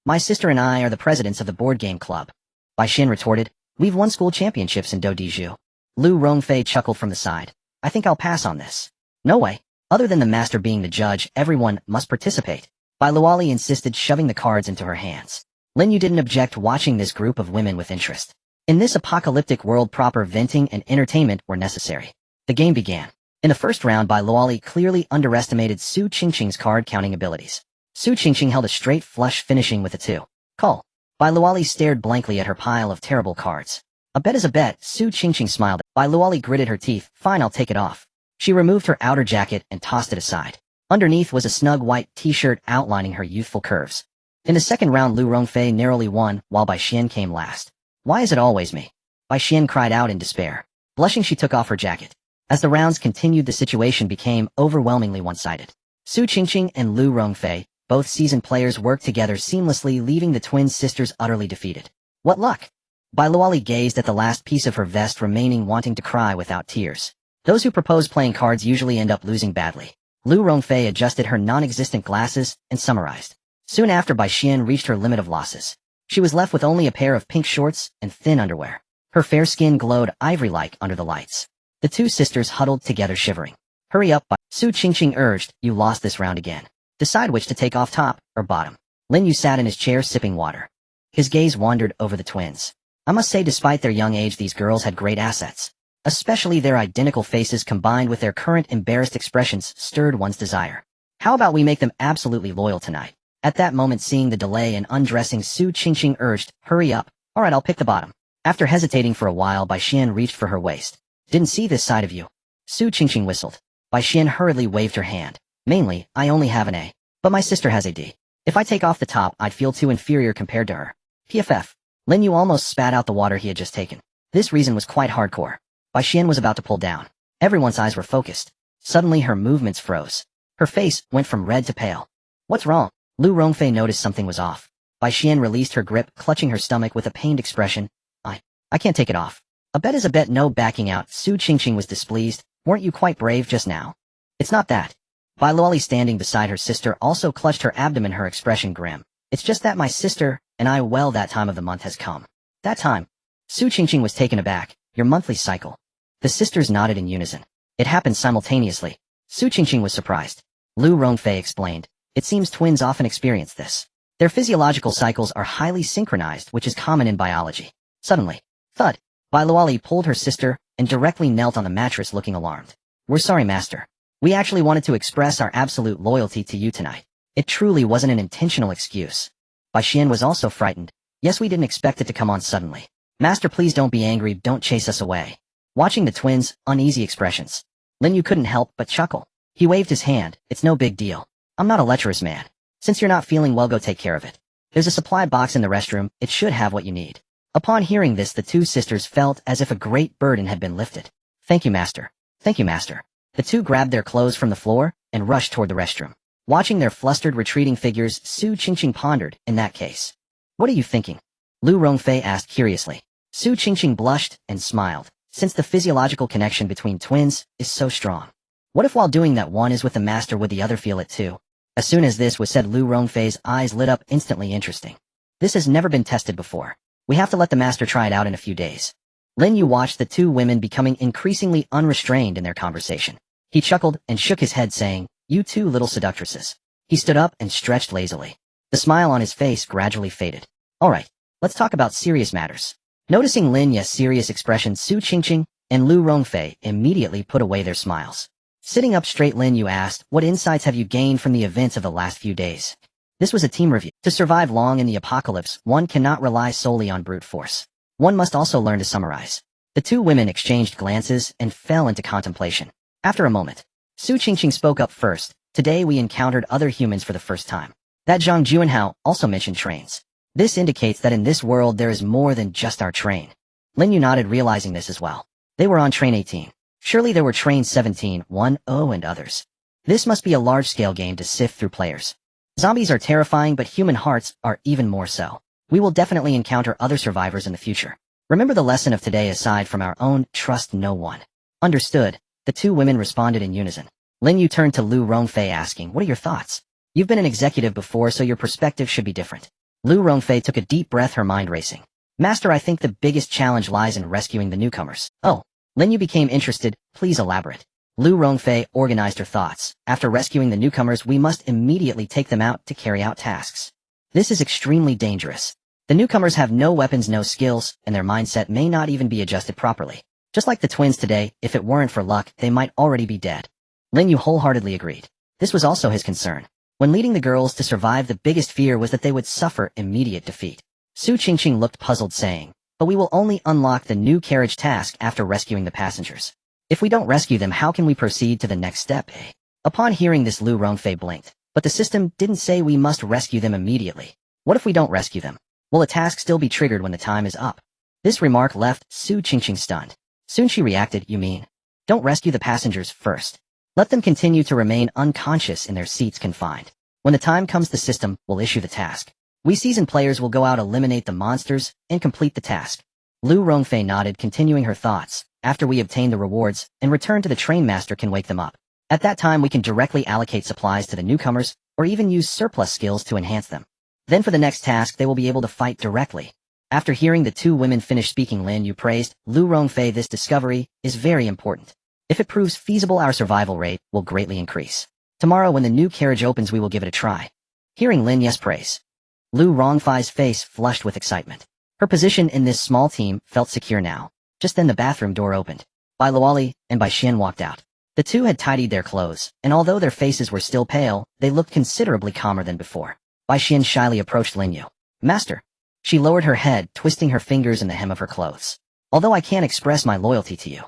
My sister and I are the presidents of the board game club. Bai Xin retorted. We've won school championships in Dodiju. Lu Rongfei chuckled from the side. I think I'll pass on this. No way. Other than the master being the judge, everyone must participate. Bai Luoli insisted, shoving the cards into her hands. Lin Yu didn't object, watching this group of women with interest. In this apocalyptic world, proper venting and entertainment were necessary. The game began. In the first round, Bai Luoli clearly underestimated Su Qingqing's card-counting abilities. Su Qingqing held a straight flush, finishing with a 2. Call. Bai Luoli stared blankly at her pile of terrible cards. A bet is a bet, Su Qingqing smiled. Bai Luoli gritted her teeth. Fine, I'll take it off. She removed her outer jacket and tossed it aside. Underneath was a snug white t-shirt outlining her youthful curves. In the second round, Lu Rongfei narrowly won, while Bai Xian came last. Why is it always me? Bai Xian cried out in despair. Blushing, she took off her jacket. As the rounds continued, the situation became overwhelmingly one-sided. Su Qingqing and Lu Rongfei, both seasoned players, worked together seamlessly, leaving the twin sisters utterly defeated. What luck! Bai Luoli gazed at the last piece of her vest remaining, wanting to cry without tears. Those who propose playing cards usually end up losing badly. Lu Rongfei adjusted her non-existent glasses and summarized. Soon after, Bai Xian reached her limit of losses. She was left with only a pair of pink shorts and thin underwear. Her fair skin glowed ivory-like under the lights. The two sisters huddled together, shivering. Hurry up, Su Qingqing urged. You lost this round again. Decide which to take off, top or bottom. Lin Yu sat in his chair sipping water. His gaze wandered over the twins. I must say, despite their young age, these girls had great assets. Especially their identical faces combined with their current embarrassed expressions stirred one's desire. How about we make them absolutely loyal tonight? At that moment, seeing the delay in undressing, Su Qingqing urged, hurry up. Alright, I'll pick the bottom. After hesitating for a while, Bai Xian reached for her waist. Didn't see this side of you. Su Qingqing whistled. Bai Xian hurriedly waved her hand. Mainly, I only have an A. But my sister has a D. If I take off the top, I'd feel too inferior compared to her. PFF. Lin Yu almost spat out the water he had just taken. This reason was quite hardcore. Bai Xian was about to pull down. Everyone's eyes were focused. Suddenly her movements froze. Her face went from red to pale. What's wrong? Lu Rongfei noticed something was off. Bai Xian released her grip, clutching her stomach with a pained expression. I can't take it off. A bet is a bet, no backing out. Su Qingqing was displeased. Weren't you quite brave just now? It's not that. Bai Luoli, standing beside her sister, also clutched her abdomen, her expression grim. It's just that my sister and I, well, that time of the month has come. That time. Su Qingqing was taken aback. Your monthly cycle. The sisters nodded in unison. It happened simultaneously. Su Qingqing was surprised. Lu Rongfei explained. It seems twins often experience this. Their physiological cycles are highly synchronized, which is common in biology. Suddenly, thud. Bai Luoli pulled her sister and directly knelt on the mattress, looking alarmed. We're sorry, master. We actually wanted to express our absolute loyalty to you tonight. It truly wasn't an intentional excuse. Bai Xian was also frightened. Yes, we didn't expect it to come on suddenly. Master, please don't be angry, don't chase us away. Watching the twins' uneasy expressions, Lin Yu couldn't help but chuckle. He waved his hand. It's no big deal. I'm not a lecherous man. Since you're not feeling well, go take care of it. There's a supply box in the restroom. It should have what you need. Upon hearing this, the two sisters felt as if a great burden had been lifted. Thank you, master. Thank you, master. The two grabbed their clothes from the floor and rushed toward the restroom. Watching their flustered, retreating figures, Su Qingqing pondered. In that case, what are you thinking? Lu Rongfei asked curiously. Su Qingqing blushed and smiled, since the physiological connection between twins is so strong. What if while doing that one is with the master, would the other feel it too? As soon as this was said, Lu Rongfei's eyes lit up, instantly. Interesting. This has never been tested before. We have to let the master try it out in a few days. Lin Yu watched the two women becoming increasingly unrestrained in their conversation. He chuckled and shook his head, saying, You two little seductresses. He stood up and stretched lazily. The smile on his face gradually faded. Alright, let's talk about serious matters. Noticing Lin Yu's serious expression, Su Qingqing and Lu Rongfei immediately put away their smiles. Sitting up straight, Lin Yu asked, What insights have you gained from the events of the last few days? This was a team review. To survive long in the apocalypse, one cannot rely solely on brute force. One must also learn to summarize. The two women exchanged glances and fell into contemplation. After a moment, Su Qingqing spoke up first. Today we encountered other humans for the first time. That Zhang Juanhao also mentioned trains. This indicates that in this world there is more than just our train. Lin Yu nodded, realizing this as well. They were on train 18. Surely there were trains 17, 10, and others. This must be a large-scale game to sift through players. Zombies are terrifying, but human hearts are even more so. We will definitely encounter other survivors in the future. Remember the lesson of today: aside from our own, trust no one. Understood. The two women responded in unison. Lin Yu turned to Lu Rongfei, asking, what are your thoughts? You've been an executive before, so your perspective should be different. Lu Rongfei took a deep breath, her mind racing. Master, I think the biggest challenge lies in rescuing the newcomers. Oh. Lin Yu became interested. Please elaborate. Lu Rongfei organized her thoughts. After rescuing the newcomers, we must immediately take them out to carry out tasks. This is extremely dangerous. The newcomers have no weapons, no skills, and their mindset may not even be adjusted properly. Just like the twins today, if it weren't for luck, they might already be dead. Lin Yu wholeheartedly agreed. This was also his concern. When leading the girls to survive, the biggest fear was that they would suffer immediate defeat. Su Qingqing looked puzzled, saying, but we will only unlock the new carriage task after rescuing the passengers. If we don't rescue them, how can we proceed to the next step? Upon hearing this, Lu Rongfei blinked. But the system didn't say we must rescue them immediately. What if we don't rescue them? Will a task still be triggered when the time is up? This remark left Su Qingqing stunned. Soon she reacted, you mean? Don't rescue the passengers first. Let them continue to remain unconscious in their seats confined. When the time comes, the system will issue the task. We seasoned players will go out, eliminate the monsters, and complete the task. Lu Rongfei nodded, continuing her thoughts. After we obtain the rewards and return to the train, master can wake them up. At that time we can directly allocate supplies to the newcomers, or even use surplus skills to enhance them. Then for the next task they will be able to fight directly. After hearing the two women finish speaking, Lin Yu praised Lu Rongfei. This discovery is very important. If it proves feasible, our survival rate will greatly increase. Tomorrow when the new carriage opens we will give it a try. Hearing Lin Yu's praise, Lu Rongfei's face flushed with excitement. Her position in this small team felt secure now. Just then the bathroom door opened. Bai Luoli and Bai Xian walked out. The two had tidied their clothes, and although their faces were still pale, they looked considerably calmer than before. Bai Xian shyly approached Lin Yu. Master. She lowered her head, twisting her fingers in the hem of her clothes. Although I can't express my loyalty to you,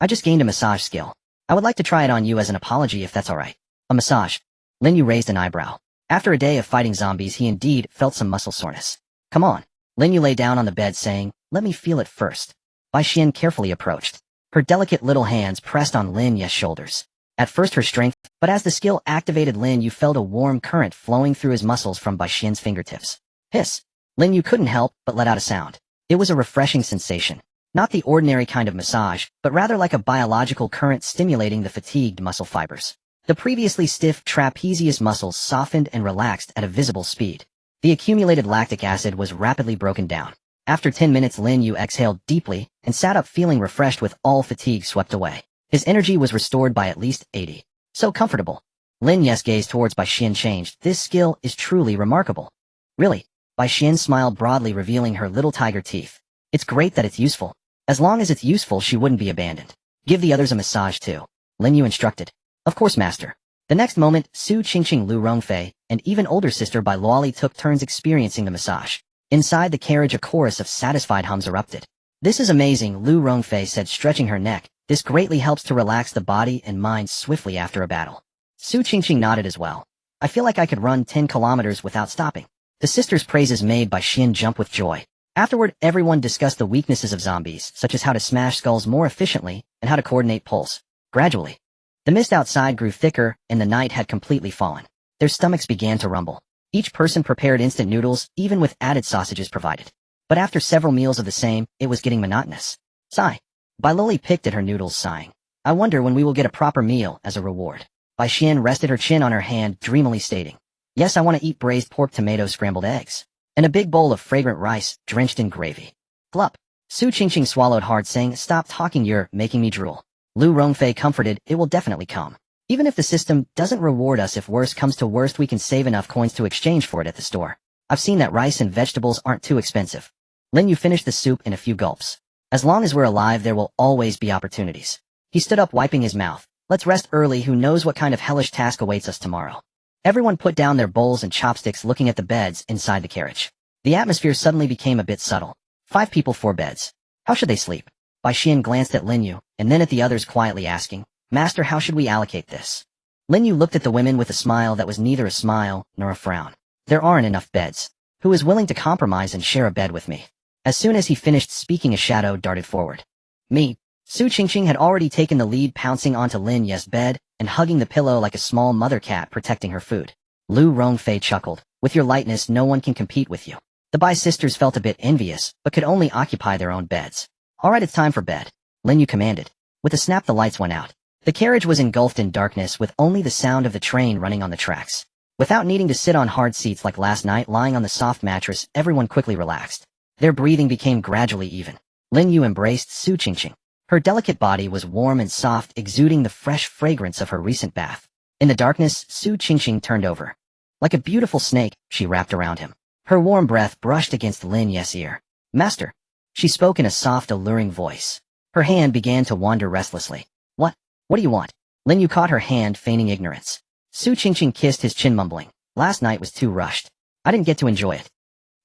I just gained a massage skill. I would like to try it on you as an apology, if that's alright. A massage? Lin Yu raised an eyebrow. After a day of fighting zombies, he indeed felt some muscle soreness. Come on. Lin Yu lay down on the bed, saying, let me feel it first. Bai Xian carefully approached. Her delicate little hands pressed on Lin Yu's shoulders. At first her strength, but as the skill activated, Lin Yu felt a warm current flowing through his muscles from Bai Xian's fingertips. Hiss. Lin Yu couldn't help but let out a sound. It was a refreshing sensation. Not the ordinary kind of massage, but rather like a biological current stimulating the fatigued muscle fibers. The previously stiff trapezius muscles softened and relaxed at a visible speed. The accumulated lactic acid was rapidly broken down. After 10 minutes, Lin Yu exhaled deeply and sat up, feeling refreshed with all fatigue swept away. His energy was restored by at least 80. So comfortable. Lin Yu's gaze towards Bai Xian changed. This skill is truly remarkable. Really? Bai Xian smiled broadly, revealing her little tiger teeth. It's great that it's useful. As long as it's useful, she wouldn't be abandoned. Give the others a massage too. Lin Yu instructed. Of course, master. The next moment, Su Qingqing, Lu Rongfei, and even older sister Bai Luoli took turns experiencing the massage. Inside the carriage, a chorus of satisfied hums erupted. This is amazing, Lu Rongfei said, stretching her neck. This greatly helps to relax the body and mind swiftly after a battle. Su Qingqing nodded as well. I feel like I could run 10 kilometers without stopping. The sister's praises made Bai Xian jump with joy. Afterward, everyone discussed the weaknesses of zombies, such as how to smash skulls more efficiently and how to coordinate pulse. Gradually, the mist outside grew thicker and the night had completely fallen. Their stomachs began to rumble. Each person prepared instant noodles, even with added sausages provided. But after several meals of the same, it was getting monotonous. Sigh. Bai Luoli picked at her noodles, sighing. I wonder when we will get a proper meal as a reward. Bai Xian rested her chin on her hand, dreamily stating, yes, I want to eat braised pork, tomato, scrambled eggs, and a big bowl of fragrant rice, drenched in gravy. Glup. Su Qingqing swallowed hard, saying, stop talking, you're making me drool. Lu Rongfei comforted, it will definitely come. Even if the system doesn't reward us, if worst comes to worst, we can save enough coins to exchange for it at the store. I've seen that rice and vegetables aren't too expensive. Lin Yu finished the soup in a few gulps. As long as we're alive, there will always be opportunities. He stood up, wiping his mouth. Let's rest early, who knows what kind of hellish task awaits us tomorrow. Everyone put down their bowls and chopsticks, looking at the beds inside the carriage. The atmosphere suddenly became a bit subtle. 5 people, 4 beds. How should they sleep? Bai Xian glanced at Lin Yu, and then at the others, quietly asking, Master, how should we allocate this? Lin Yu looked at the women with a smile that was neither a smile nor a frown. There aren't enough beds. Who is willing to compromise and share a bed with me? As soon as he finished speaking, a shadow darted forward. Me. Su Qingqing had already taken the lead, pouncing onto Lin Yu's bed and hugging the pillow like a small mother cat protecting her food. Lu Rongfei chuckled. With your lightness, no one can compete with you. The Bai sisters felt a bit envious, but could only occupy their own beds. All right, it's time for bed, Lin Yu commanded. With a snap, the lights went out. The carriage was engulfed in darkness with only the sound of the train running on the tracks. Without needing to sit on hard seats like last night lying on the soft mattress, everyone quickly relaxed. Their breathing became gradually even. Lin Yu embraced Su Qingqing. Her delicate body was warm and soft, exuding the fresh fragrance of her recent bath. In the darkness, Su Qingqing turned over. Like a beautiful snake, she wrapped around him. Her warm breath brushed against Lin Yu's ear. Master. She spoke in a soft, alluring voice. Her hand began to wander restlessly. What do you want? Lin Yu caught her hand, feigning ignorance. Su Qingqing kissed his chin, mumbling. Last night was too rushed. I didn't get to enjoy it.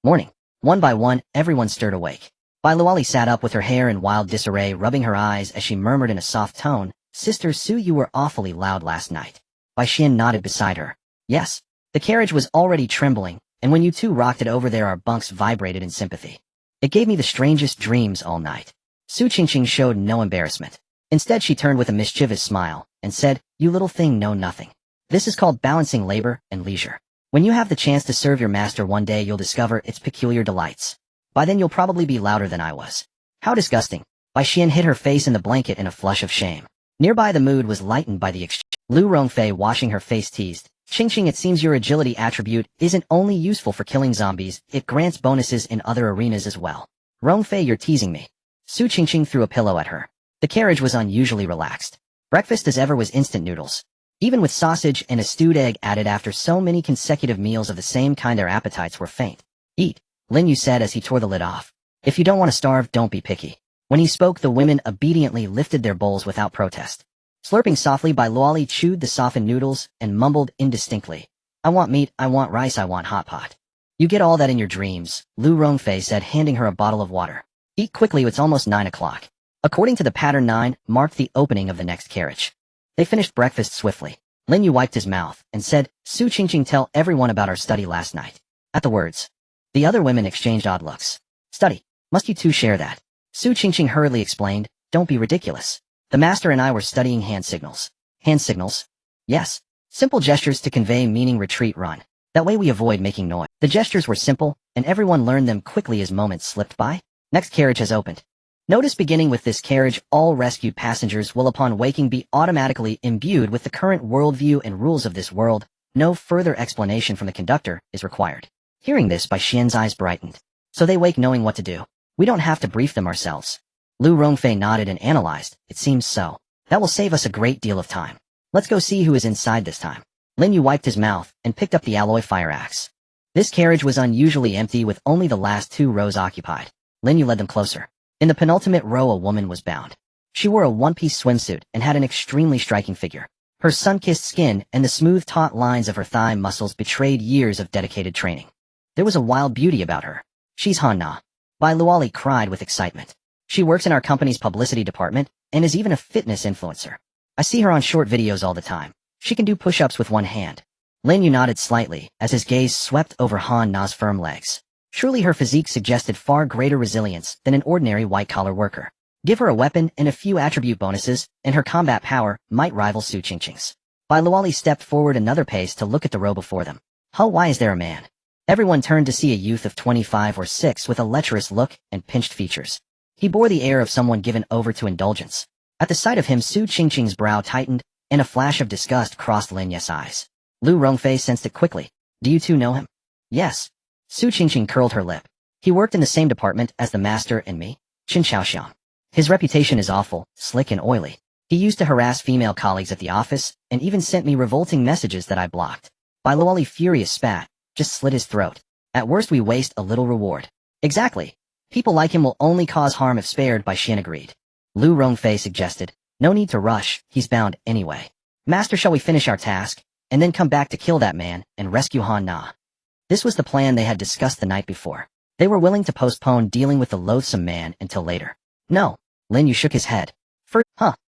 Morning. One by one, everyone stirred awake. Bai Luoli sat up with her hair in wild disarray, rubbing her eyes as she murmured in a soft tone, Sister Su, you were awfully loud last night. Bai Xian nodded beside her. Yes. The carriage was already trembling, and when you two rocked it over there, our bunks vibrated in sympathy. It gave me the strangest dreams all night. Su Qingqing showed no embarrassment. Instead, she turned with a mischievous smile and said, You little thing know nothing. This is called balancing labor and leisure. When you have the chance to serve your master one day, you'll discover its peculiar delights. By then you'll probably be louder than I was. How disgusting. Bai Xian hid her face in the blanket in a flush of shame. Nearby, the mood was lightened by the exchange. Lu Rongfei, washing her face, teased. Qingqing, it seems your agility attribute isn't only useful for killing zombies, it grants bonuses in other arenas as well. Rongfei, you're teasing me. Su Qingqing threw a pillow at her. The carriage was unusually relaxed. Breakfast as ever was instant noodles. Even with sausage and a stewed egg added after so many consecutive meals of the same kind, their appetites were faint. Eat, Lin Yu said as he tore the lid off. If you don't want to starve, don't be picky. When he spoke, the women obediently lifted their bowls without protest. Slurping softly, Bai Luoli chewed the softened noodles and mumbled indistinctly. I want meat, I want rice, I want hot pot. You get all that in your dreams, Lu Rongfei said, handing her a bottle of water. Eat quickly, it's almost 9 o'clock. According to the pattern, 9 marked the opening of the next carriage. They finished breakfast swiftly. Lin Yu wiped his mouth and said, Su Qingqing, tell everyone about our study last night. At the words, the other women exchanged odd looks. Study? Must you two share that? Su Qingqing hurriedly explained, Don't be ridiculous. The master and I were studying hand signals. Hand signals? Yes. Simple gestures to convey meaning: retreat, run. That way we avoid making noise. The gestures were simple, and everyone learned them quickly as moments slipped by. Next carriage has opened. Notice, beginning with this carriage, all rescued passengers will upon waking be automatically imbued with the current worldview and rules of this world. No further explanation from the conductor is required. Hearing this, Bai Xian's eyes brightened. So they wake knowing what to do. We don't have to brief them ourselves. Lu Rongfei nodded and analyzed. It seems so. That will save us a great deal of time. Let's go see who is inside this time. Lin Yu wiped his mouth and picked up the alloy fire axe. This carriage was unusually empty, with only the last 2 rows occupied. Lin Yu led them closer. In the penultimate row, a woman was bound. She wore a one-piece swimsuit and had an extremely striking figure. Her sun-kissed skin and the smooth, taut lines of her thigh muscles betrayed years of dedicated training. There was a wild beauty about her. She's Han Na. Bai Luoli cried with excitement. She works in our company's publicity department and is even a fitness influencer. I see her on short videos all the time. She can do push-ups with one hand. Lin Yu nodded slightly as his gaze swept over Han Na's firm legs. Surely her physique suggested far greater resilience than an ordinary white-collar worker. Give her a weapon and a few attribute bonuses, and her combat power might rival Su Qingqing's. Bai Luoli stepped forward another pace to look at the row before them. Why is there a man? Everyone turned to see a youth of 25 or 6 with a lecherous look and pinched features. He bore the air of someone given over to indulgence. At the sight of him, Su Qingqing's brow tightened, and a flash of disgust crossed Lin Yu's eyes. Lu Rongfei sensed it quickly. Do you two know him? Yes. Su Qingqing curled her lip. He worked in the same department as the master and me, Qin Xiaoxiang. His reputation is awful, slick and oily. He used to harass female colleagues at the office, and even sent me revolting messages that I blocked. Bai Luoli, furious, spat, just slit his throat. At worst, we waste a little reward. Exactly. People like him will only cause harm if spared, Bai Xian agreed. Lu Rongfei suggested, no need to rush, he's bound anyway. Master, shall we finish our task, and then come back to kill that man and rescue Han Na? This was the plan they had discussed the night before. They were willing to postpone dealing with the loathsome man until later. No. Lin Yu shook his head.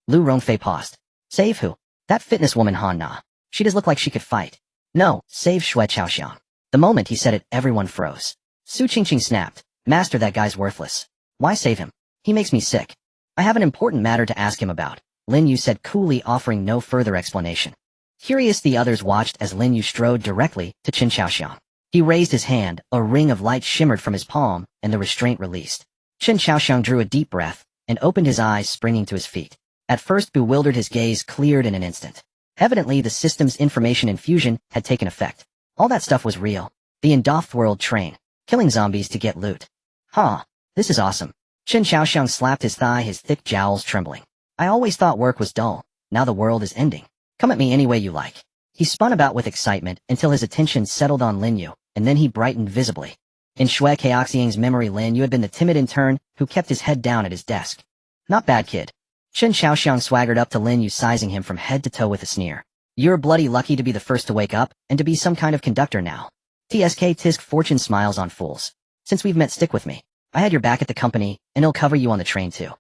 Lu Rongfei paused. Save who? That fitness woman Han Na. She does look like she could fight. No, save Shui Chaoxiang. The moment he said it, everyone froze. Su Qingqing snapped. Master, that guy's worthless. Why save him? He makes me sick. I have an important matter to ask him about, Lin Yu said coolly, offering no further explanation. Curious, the others watched as Lin Yu strode directly to Qin Chaoxiang. He raised his hand, a ring of light shimmered from his palm, and the restraint released. Qin Chaoxiang drew a deep breath and opened his eyes, springing to his feet. At first bewildered, his gaze cleared in an instant. Evidently, the system's information infusion had taken effect. All that stuff was real. The Endoth world train, killing zombies to get loot. Huh, this is awesome. Qin Chaoxiang slapped his thigh, his thick jowls trembling. I always thought work was dull. Now the world is ending. Come at me any way you like. He spun about with excitement until his attention settled on Lin Yu, and then he brightened visibly. In Shui Chaoxiang's memory, Lin Yu had been the timid intern who kept his head down at his desk. Not bad, kid. Qin Chaoxiang swaggered up to Lin Yu, sizing him from head to toe with a sneer. You're bloody lucky to be the first to wake up, and to be some kind of conductor now. TSK tisk, fortune smiles on fools. Since we've met, stick with me. I had your back at the company, and I'll cover you on the train too.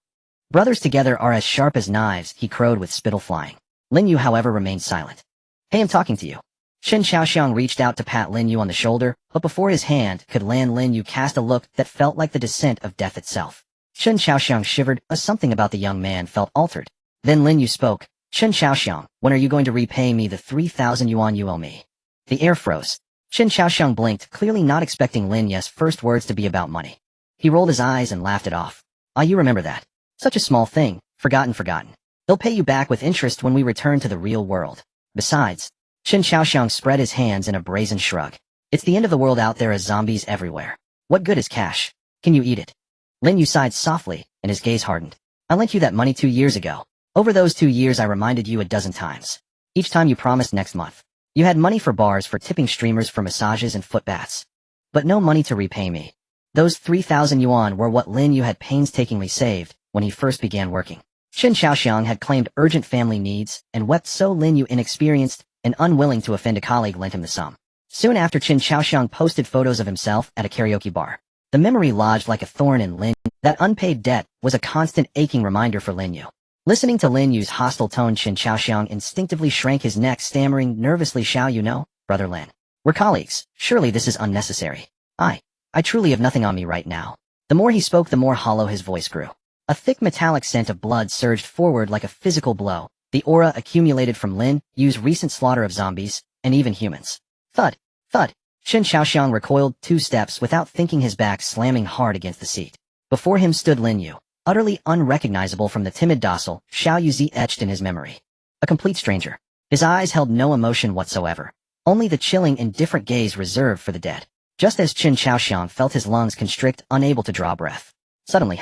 Brothers together are as sharp as knives, he crowed with spittle flying. Lin Yu, however, remained silent. Hey, I'm talking to you. Qin Chaoxiang reached out to pat Lin Yu on the shoulder, but before his hand could land, Lin Yu cast a look that felt like the descent of death itself. Qin Chaoxiang shivered, something about the young man felt altered. Then Lin Yu spoke. Qin Chaoxiang, when are you going to repay me the 3,000 yuan you owe me? The air froze. Qin Chaoxiang blinked, clearly not expecting Lin Yu's first words to be about money. He rolled his eyes and laughed it off. Ah, you remember that. Such a small thing, forgotten. They'll pay you back with interest when we return to the real world. Besides, Qin Chaoxiang spread his hands in a brazen shrug. It's the end of the world out there, as zombies everywhere. What good is cash? Can you eat it? Lin Yu sighed softly, and his gaze hardened. I lent you that money 2 years ago. Over those 2 years I reminded you a dozen times. Each time you promised next month. You had money for bars, for tipping streamers, for massages and foot baths. But no money to repay me. Those 3,000 yuan were what Lin Yu had painstakingly saved when he first began working. Qin Chaoxiang had claimed urgent family needs and wept, so Lin Yu, inexperienced and unwilling to offend a colleague, lent him the sum. Soon after, Qin Chaoxiang posted photos of himself at a karaoke bar. The memory lodged like a thorn in Lin Yu. That unpaid debt was a constant aching reminder for Lin Yu. Listening to Lin Yu's hostile tone, Qin Chaoxiang instinctively shrank his neck, stammering nervously, Shao, you know, Brother Lin. We're colleagues. Surely this is unnecessary. I truly have nothing on me right now. The more he spoke, the more hollow his voice grew. A thick metallic scent of blood surged forward like a physical blow. The aura accumulated from Lin Yu's recent slaughter of zombies, and even humans. Thud, thud. Qin Chaoxiang recoiled 2 steps without thinking, his back slamming hard against the seat. Before him stood Lin Yu, utterly unrecognizable from the timid, docile Xiao Yuzi etched in his memory. A complete stranger. His eyes held no emotion whatsoever, only the chilling, indifferent gaze reserved for the dead. Just as Qin Chaoxiang felt his lungs constrict, unable to draw breath. Suddenly,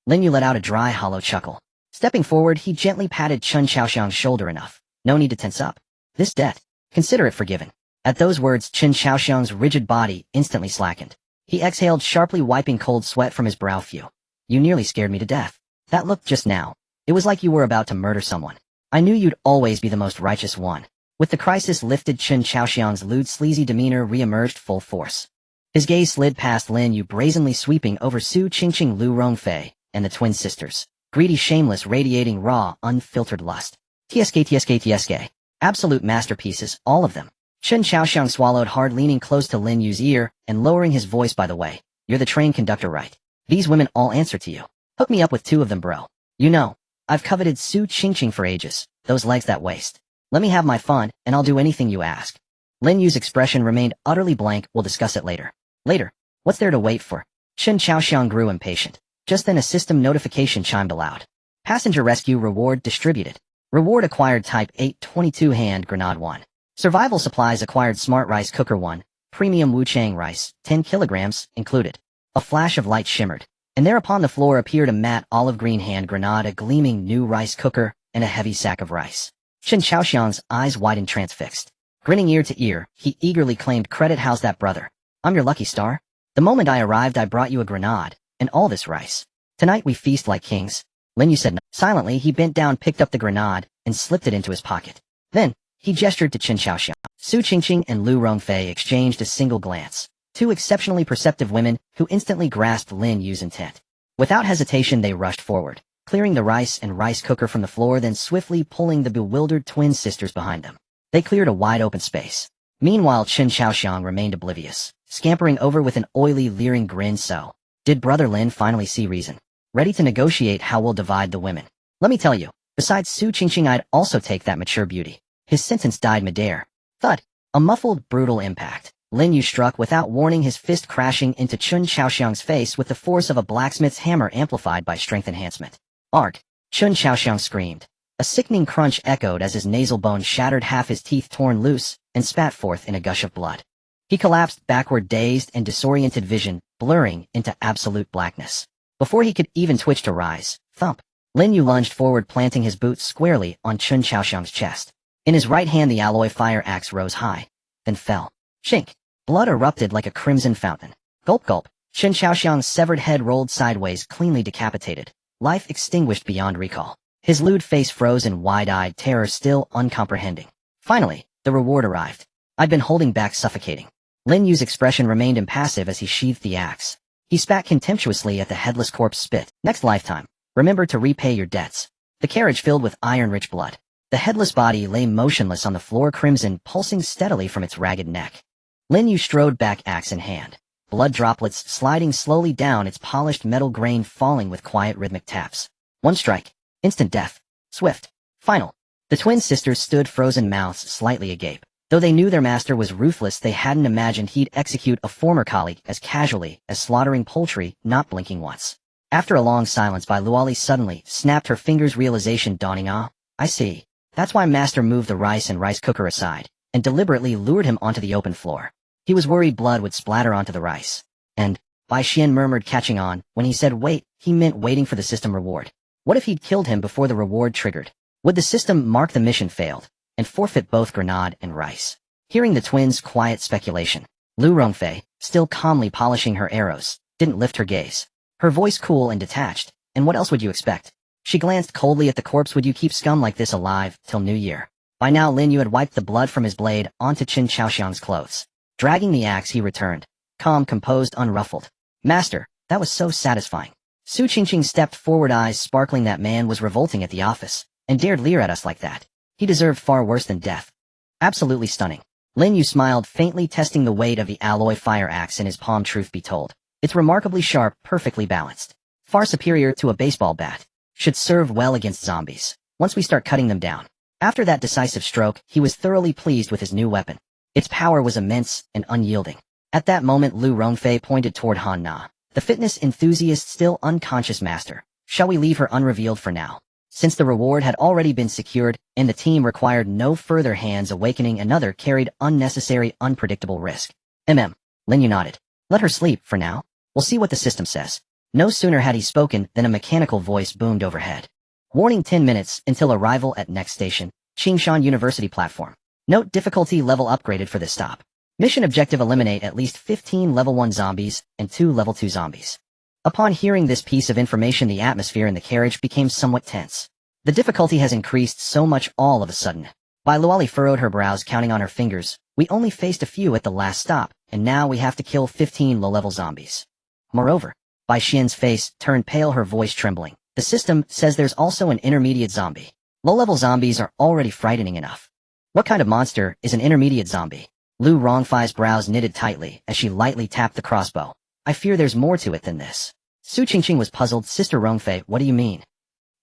Lin Yu let out a dry, hollow chuckle. Stepping forward, he gently patted Qin Chaoxiang's shoulder. Enough. No need to tense up. This debt, consider it forgiven. At those words, Qin Chaoxiang's rigid body instantly slackened. He exhaled sharply, wiping cold sweat from his brow. Phew. You nearly scared me to death. That look just now. It was like you were about to murder someone. I knew you'd always be the most righteous one. With the crisis lifted, Qin Chaoxiang's lewd, sleazy demeanor re-emerged full force. His gaze slid past Lin Yu, brazenly sweeping over Su Qingqing, Lu Rongfei, and the twin sisters. Greedy, shameless, radiating raw, unfiltered lust. TSK. Absolute masterpieces, all of them. Qin Chaoxiang swallowed hard, leaning close to Lin Yu's ear and lowering his voice. By the way, you're the train conductor, right? These women all answer to you. Hook me up with 2 of them, bro. You know, I've coveted Su Qingqing for ages. Those legs, that waist. Let me have my fun, and I'll do anything you ask. Lin Yu's expression remained utterly blank. We'll discuss it later. Later? What's there to wait for? Qin Chaoxiang grew impatient. Just then a system notification chimed aloud. Passenger rescue reward distributed. Reward acquired Type 822 hand grenade 1. Survival supplies acquired smart rice cooker 1. Premium Wuchang rice, 10 kilograms, included. A flash of light shimmered, and there upon the floor appeared a matte olive green hand grenade, a gleaming new rice cooker, and a heavy sack of rice. Qin Chaoxiang's eyes widened, transfixed. Grinning ear to ear, he eagerly claimed credit. How's that, brother? I'm your lucky star. The moment I arrived, I brought you a grenade, and all this rice. Tonight we feast like kings. Lin Yu said. Silently, he bent down, picked up the grenade, and slipped it into his pocket. Then, he gestured to Qin Chaoxiang. Su Qingqing and Lu Rongfei exchanged a single glance. 2 exceptionally perceptive women who instantly grasped Lin Yu's intent. Without hesitation, they rushed forward, clearing the rice and rice cooker from the floor, then swiftly pulling the bewildered twin sisters behind them. They cleared a wide-open space. Meanwhile, Chen Xiaoxiang remained oblivious, scampering over with an oily, leering grin. So, did Brother Lin finally see reason? Ready to negotiate how we'll divide the women? Let me tell you, besides Su Qingqing, I'd also take that mature beauty. His sentence died midair. Thud. A muffled, brutal impact. Lin Yu struck without warning, his fist crashing into Chen Xiaoxiang's face with the force of a blacksmith's hammer amplified by strength enhancement. Arg! Chen Xiaoxiang screamed. A sickening crunch echoed as his nasal bone shattered, half his teeth torn loose, and spat forth in a gush of blood. He collapsed backward, dazed and disoriented, vision blurring into absolute blackness. Before he could even twitch to rise, thump! Lin Yu lunged forward, planting his boots squarely on Chen Xiaoxiang's chest. In his right hand, the alloy fire axe rose high, then fell. Shink! Blood erupted like a crimson fountain. Gulp gulp! Chen Xiaoxiang's severed head rolled sideways, cleanly decapitated. Life extinguished beyond recall. His lewd face froze in wide-eyed terror, still uncomprehending. Finally, the reward arrived. I'd been holding back, suffocating. Lin Yu's expression remained impassive as he sheathed the axe. He spat contemptuously at the headless corpse, spit. Next lifetime, remember to repay your debts. The carriage filled with iron-rich blood. The headless body lay motionless on the floor, crimson pulsing steadily from its ragged neck. Lin Yu strode back, axe in hand. Blood droplets sliding slowly down its polished metal grain, falling with quiet rhythmic taps. One strike. Instant death. Swift. Final. The twin sisters stood, frozen mouths slightly agape. Though they knew their master was ruthless, they hadn't imagined he'd execute a former colleague as casually as slaughtering poultry, not blinking once. After a long silence, Bai Luoli suddenly snapped her fingers, realization dawning. Ah, I see. That's why master moved the rice and rice cooker aside, and deliberately lured him onto the open floor. He was worried blood would splatter onto the rice. And, Bai Xian murmured, catching on, when he said wait, he meant waiting for the system reward. What if he'd killed him before the reward triggered? Would the system mark the mission failed, and forfeit both grenade and rice? Hearing the twins' quiet speculation, Lu Rongfei, still calmly polishing her arrows, didn't lift her gaze. Her voice cool and detached. And what else would you expect? She glanced coldly at the corpse. Would you keep scum like this alive till New Year? By now Lin Yu had wiped the blood from his blade onto Chen Xiaoxiang's clothes. Dragging the axe, he returned, calm, composed, unruffled. Master, that was so satisfying. Su Qingqing stepped forward, eyes sparkling. That man was revolting at the office, and dared leer at us like that. He deserved far worse than death. Absolutely stunning. Lin Yu smiled faintly, testing the weight of the alloy fire axe in his palm. Truth be told, it's remarkably sharp, perfectly balanced. Far superior to a baseball bat. Should serve well against zombies, once we start cutting them down. After that decisive stroke, he was thoroughly pleased with his new weapon. Its power was immense and unyielding. At that moment, Lu Rongfei pointed toward Han Na, the fitness enthusiast still unconscious. Master, shall we leave her unrevealed for now? Since the reward had already been secured, and the team required no further hands, awakening another carried unnecessary, unpredictable risk. Lin Yu nodded. Let her sleep, for now. We'll see what the system says. No sooner had he spoken than a mechanical voice boomed overhead. Warning: 10 minutes until arrival at next station, Qingshan University platform. Note: difficulty level upgraded for this stop. Mission objective: eliminate at least 15 level 1 zombies and 2 level 2 zombies. Upon hearing this piece of information, the atmosphere in the carriage became somewhat tense. The difficulty has increased so much all of a sudden. Bai Luoli furrowed her brows, counting on her fingers. We only faced a few at the last stop, and now we have to kill 15 low-level zombies. Moreover, Bai Xian's face turned pale, her voice trembling. The system says there's also an intermediate zombie. Low-level zombies are already frightening enough. What kind of monster is an intermediate zombie? Lu Rongfei's brows knitted tightly as she lightly tapped the crossbow. I fear there's more to it than this. Su Qingqing was puzzled. Sister Rongfei, what do you mean?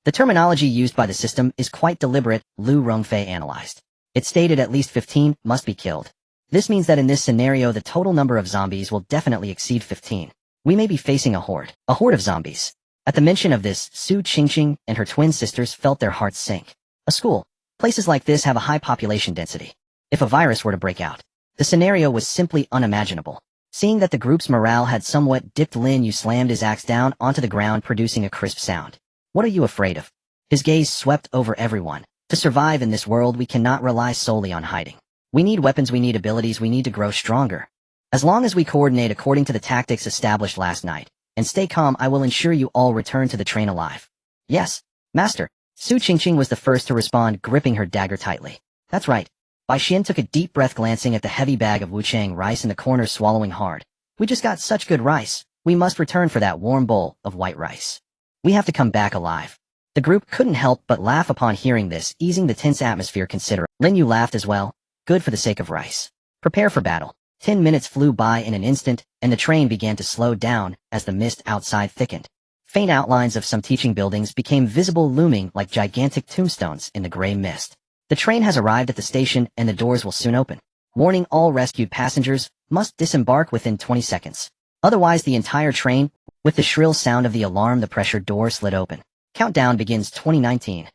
The terminology used by the system is quite deliberate, Lu Rongfei analyzed. It stated at least 15 must be killed. This means that in this scenario the total number of zombies will definitely exceed 15. We may be facing a horde of zombies. At the mention of this, Su Qingqing and her twin sisters felt their hearts sink. A school. Places like this have a high population density. If a virus were to break out, the scenario was simply unimaginable. Seeing that the group's morale had somewhat dipped, Lin Yu slammed his axe down onto the ground, producing a crisp sound. What are you afraid of? His gaze swept over everyone. To survive in this world, we cannot rely solely on hiding. We need weapons, we need abilities, we need to grow stronger. As long as we coordinate according to the tactics established last night, and stay calm, I will ensure you all return to the train alive. Yes, Master. Su Qingqing was the first to respond, gripping her dagger tightly. That's right. Bai Xian took a deep breath, glancing at the heavy bag of wuchang rice in the corner, swallowing hard. We just got such good rice. We must return for that warm bowl of white rice. We have to come back alive. The group couldn't help but laugh upon hearing this, easing the tense atmosphere considerably. Lin Yu laughed as well. Good for the sake of rice. Prepare for battle. 10 minutes flew by in an instant, and the train began to slow down as the mist outside thickened. Faint outlines of some teaching buildings became visible, looming like gigantic tombstones in the gray mist. The train has arrived at the station and the doors will soon open. Warning: all rescued passengers must disembark within 20 seconds. Otherwise the entire train. With the shrill sound of the alarm, the pressured door slid open. Countdown begins 2019.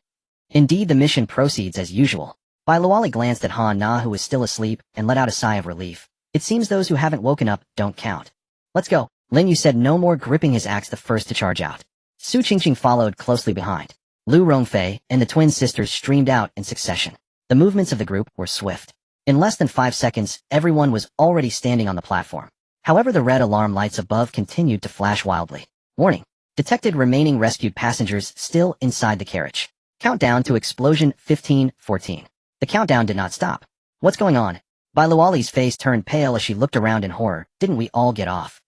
Indeed, the mission proceeds as usual. Bai Luoli glanced at Han Na, who was still asleep, and let out a sigh of relief. It seems those who haven't woken up don't count. Let's go, Lin Yu said, no more, gripping his axe, the first to charge out. Su Qingqing followed closely behind. Lu Rongfei and the twin sisters streamed out in succession. The movements of the group were swift. In less than 5 seconds, everyone was already standing on the platform. However, the red alarm lights above continued to flash wildly. Warning: detected remaining rescued passengers still inside the carriage. Countdown to explosion 15-14. The countdown did not stop. What's going on? Bai Luoli's face turned pale as she looked around in horror. Didn't we all get off?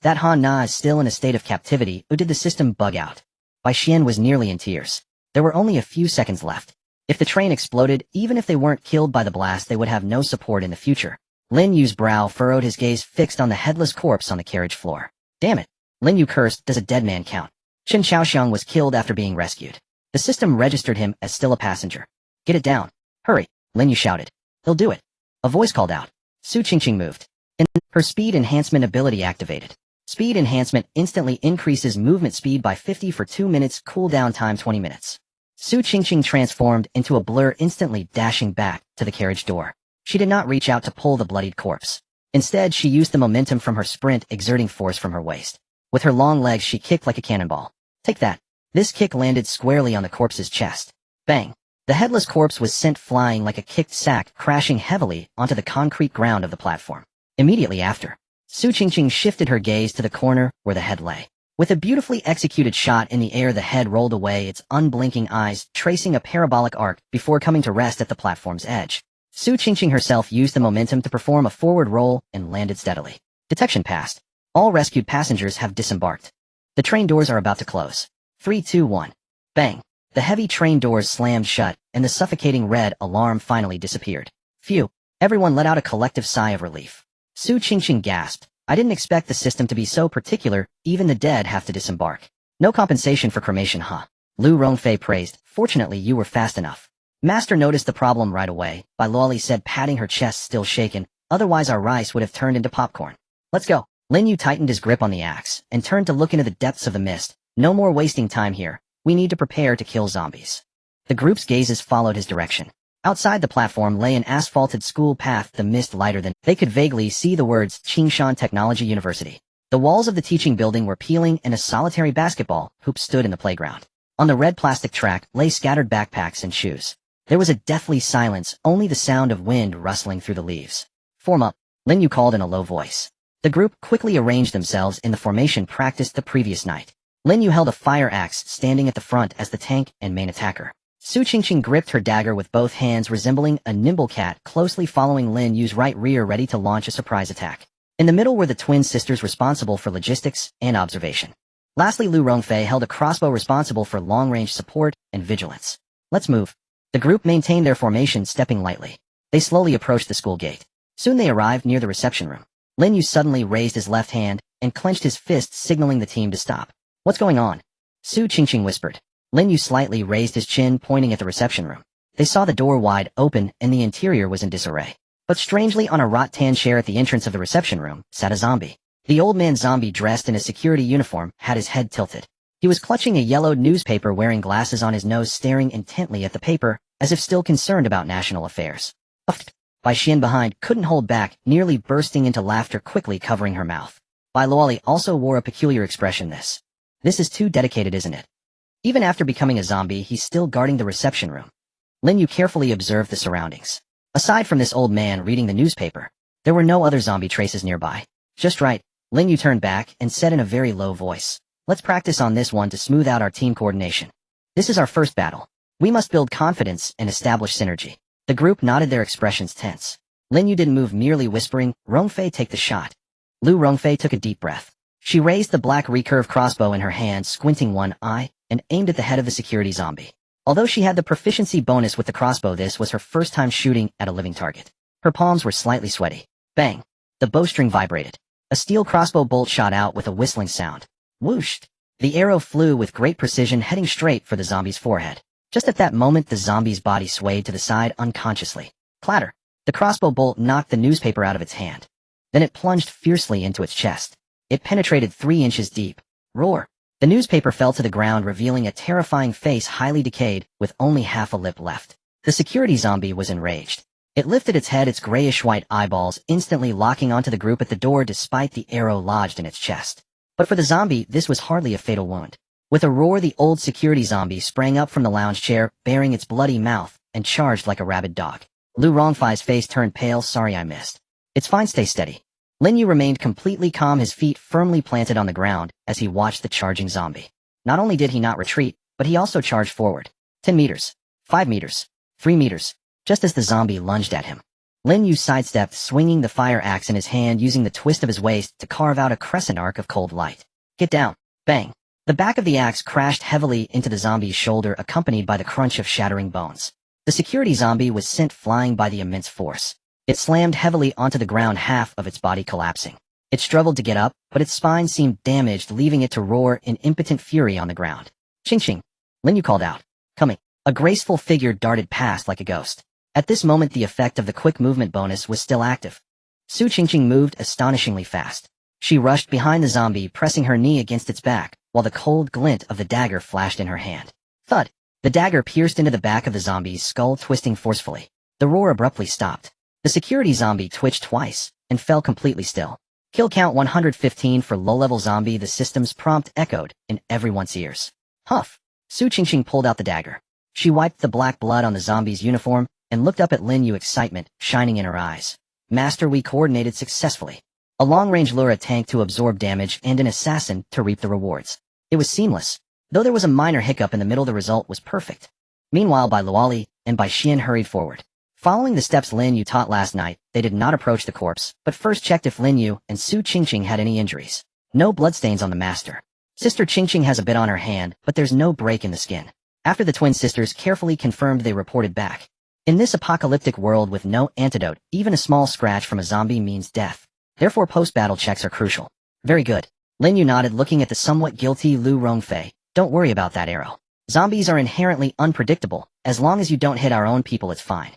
That Han Na is still in a state of captivity, or did the system bug out? Bai Xian was nearly in tears. There were only a few seconds left. If the train exploded, even if they weren't killed by the blast, they would have no support in the future. Lin Yu's brow furrowed, his gaze fixed on the headless corpse on the carriage floor. Damn it. Lin Yu cursed. Does a dead man count? Chen Xiaoxiang was killed after being rescued. The system registered him as still a passenger. Get it down. Hurry, Lin Yu shouted. He'll do it. A voice called out. Su Qingqing moved. Her speed enhancement ability activated. Speed enhancement instantly increases movement speed by 50 for 2 minutes, cooldown time 20 minutes. Su Qingqing transformed into a blur, instantly dashing back to the carriage door. She did not reach out to pull the bloodied corpse. Instead, she used the momentum from her sprint, exerting force from her waist. With her long legs, she kicked like a cannonball. Take that. This kick landed squarely on the corpse's chest. Bang. The headless corpse was sent flying like a kicked sack, crashing heavily onto the concrete ground of the platform. Immediately after, Su Qingqing shifted her gaze to the corner where the head lay. With a beautifully executed shot in the air, the head rolled away, its unblinking eyes tracing a parabolic arc before coming to rest at the platform's edge. Su Qingqing herself used the momentum to perform a forward roll and landed steadily. Detection passed. All rescued passengers have disembarked. The train doors are about to close. 3, 2, 1. Bang. The heavy train doors slammed shut, and the suffocating red alarm finally disappeared. Phew. Everyone let out a collective sigh of relief. Su Qingqing gasped. I didn't expect the system to be so particular. Even the dead have to disembark. No compensation for cremation, huh? Lu Rongfei praised. Fortunately, you were fast enough. Master noticed the problem right away, Bai Luoli said, patting her chest still shaken. Otherwise our rice would have turned into popcorn. Let's go. Lin Yu tightened his grip on the axe and turned to look into the depths of the mist. No more wasting time here. We need to prepare to kill zombies. The group's gazes followed his direction. Outside the platform lay an asphalted school path, the mist lighter than they could vaguely see the words Qingshan Technology University. The walls of the teaching building were peeling and a solitary basketball hoop stood in the playground. On the red plastic track lay scattered backpacks and shoes. There was a deathly silence, only the sound of wind rustling through the leaves. Form up, Lin Yu called in a low voice. The group quickly arranged themselves in the formation practiced the previous night. Lin Yu held a fire axe, standing at the front as the tank and main attacker. Su Qingqing gripped her dagger with both hands, resembling a nimble cat, closely following Lin Yu's right rear, ready to launch a surprise attack. In the middle were the twin sisters, responsible for logistics and observation. Lastly, Lu Rongfei held a crossbow, responsible for long-range support and vigilance. Let's move. The group maintained their formation, stepping lightly. They slowly approached the school gate. Soon they arrived near the reception room. Lin Yu suddenly raised his left hand and clenched his fist, signaling the team to stop. What's going on? Su Qingqing whispered. Lin Yu slightly raised his chin, pointing at the reception room. They saw the door wide open and the interior was in disarray. But strangely, on a rattan chair at the entrance of the reception room sat a zombie. The old man zombie, dressed in a security uniform, had his head tilted. He was clutching a yellowed newspaper, wearing glasses on his nose, staring intently at the paper, as if still concerned about national affairs. Bai Xian behind couldn't hold back, nearly bursting into laughter, quickly covering her mouth. Bai Luoli also wore a peculiar expression. This is too dedicated, isn't it? Even after becoming a zombie, he's still guarding the reception room. Lin Yu carefully observed the surroundings. Aside from this old man reading the newspaper, there were no other zombie traces nearby. Just right, Lin Yu turned back and said in a very low voice. Let's practice on this one to smooth out our team coordination. This is our first battle. We must build confidence and establish synergy. The group nodded, their expressions tense. Lin Yu didn't move, merely whispering, Rongfei, take the shot. Lu Rongfei took a deep breath. She raised the black recurve crossbow in her hand, squinting one eye. and aimed at the head of the security zombie. Although she had the proficiency bonus with the crossbow, this was her first time shooting at a living target. Her palms were slightly sweaty. Bang! The bowstring vibrated. A steel crossbow bolt shot out with a whistling sound. Whoosh! The arrow flew with great precision, heading straight for the zombie's forehead. Just at that moment, the zombie's body swayed to the side unconsciously. Clatter! The crossbow bolt knocked the newspaper out of its hand. Then it plunged fiercely into its chest. It penetrated 3 inches deep. Roar! The newspaper fell to the ground, revealing a terrifying face highly decayed, with only half a lip left. The security zombie was enraged. It lifted its head, its grayish-white eyeballs instantly locking onto the group at the door despite the arrow lodged in its chest. But for the zombie, this was hardly a fatal wound. With a roar, the old security zombie sprang up from the lounge chair, baring its bloody mouth, and charged like a rabid dog. Lu Rongfei's face turned pale. Sorry I missed. It's fine, stay steady. Lin Yu remained completely calm, his feet firmly planted on the ground as he watched the charging zombie. Not only did he not retreat, but he also charged forward. 10 meters. 5 meters. 3 meters. Just as the zombie lunged at him, Lin Yu sidestepped, swinging the fire axe in his hand, using the twist of his waist to carve out a crescent arc of cold light. Get down. Bang. The back of the axe crashed heavily into the zombie's shoulder, accompanied by the crunch of shattering bones. The security zombie was sent flying by the immense force. It slammed heavily onto the ground, half of its body collapsing. It struggled to get up, but its spine seemed damaged, leaving it to roar in impotent fury on the ground. Ching ching. Lin Yu called out. Coming. A graceful figure darted past like a ghost. At this moment, the effect of the quick movement bonus was still active. Su Qingqing moved astonishingly fast. She rushed behind the zombie, pressing her knee against its back, while the cold glint of the dagger flashed in her hand. Thud! The dagger pierced into the back of the zombie's skull, twisting forcefully. The roar abruptly stopped. The security zombie twitched twice, and fell completely still. Kill count 115 for low-level zombie, the system's prompt echoed in everyone's ears. Huff! Su Qingqing pulled out the dagger. She wiped the black blood on the zombie's uniform, and looked up at Lin Yu, excitement shining in her eyes. Master, we coordinated successfully. A long-range Lura tank to absorb damage and an assassin to reap the rewards. It was seamless. Though there was a minor hiccup in the middle, the result was perfect. Meanwhile, Bai Luoli and Bai Xian hurried forward. Following the steps Lin Yu taught last night, they did not approach the corpse, but first checked if Lin Yu and Su Qingqing had any injuries. No bloodstains on the master. Sister Qingqing has a bit on her hand, but there's no break in the skin. After the twin sisters carefully confirmed, they reported back. In this apocalyptic world with no antidote, even a small scratch from a zombie means death. Therefore, post-battle checks are crucial. Very good. Lin Yu nodded, looking at the somewhat guilty Lu Rongfei. Don't worry about that arrow. Zombies are inherently unpredictable. As long as you don't hit our own people, it's fine.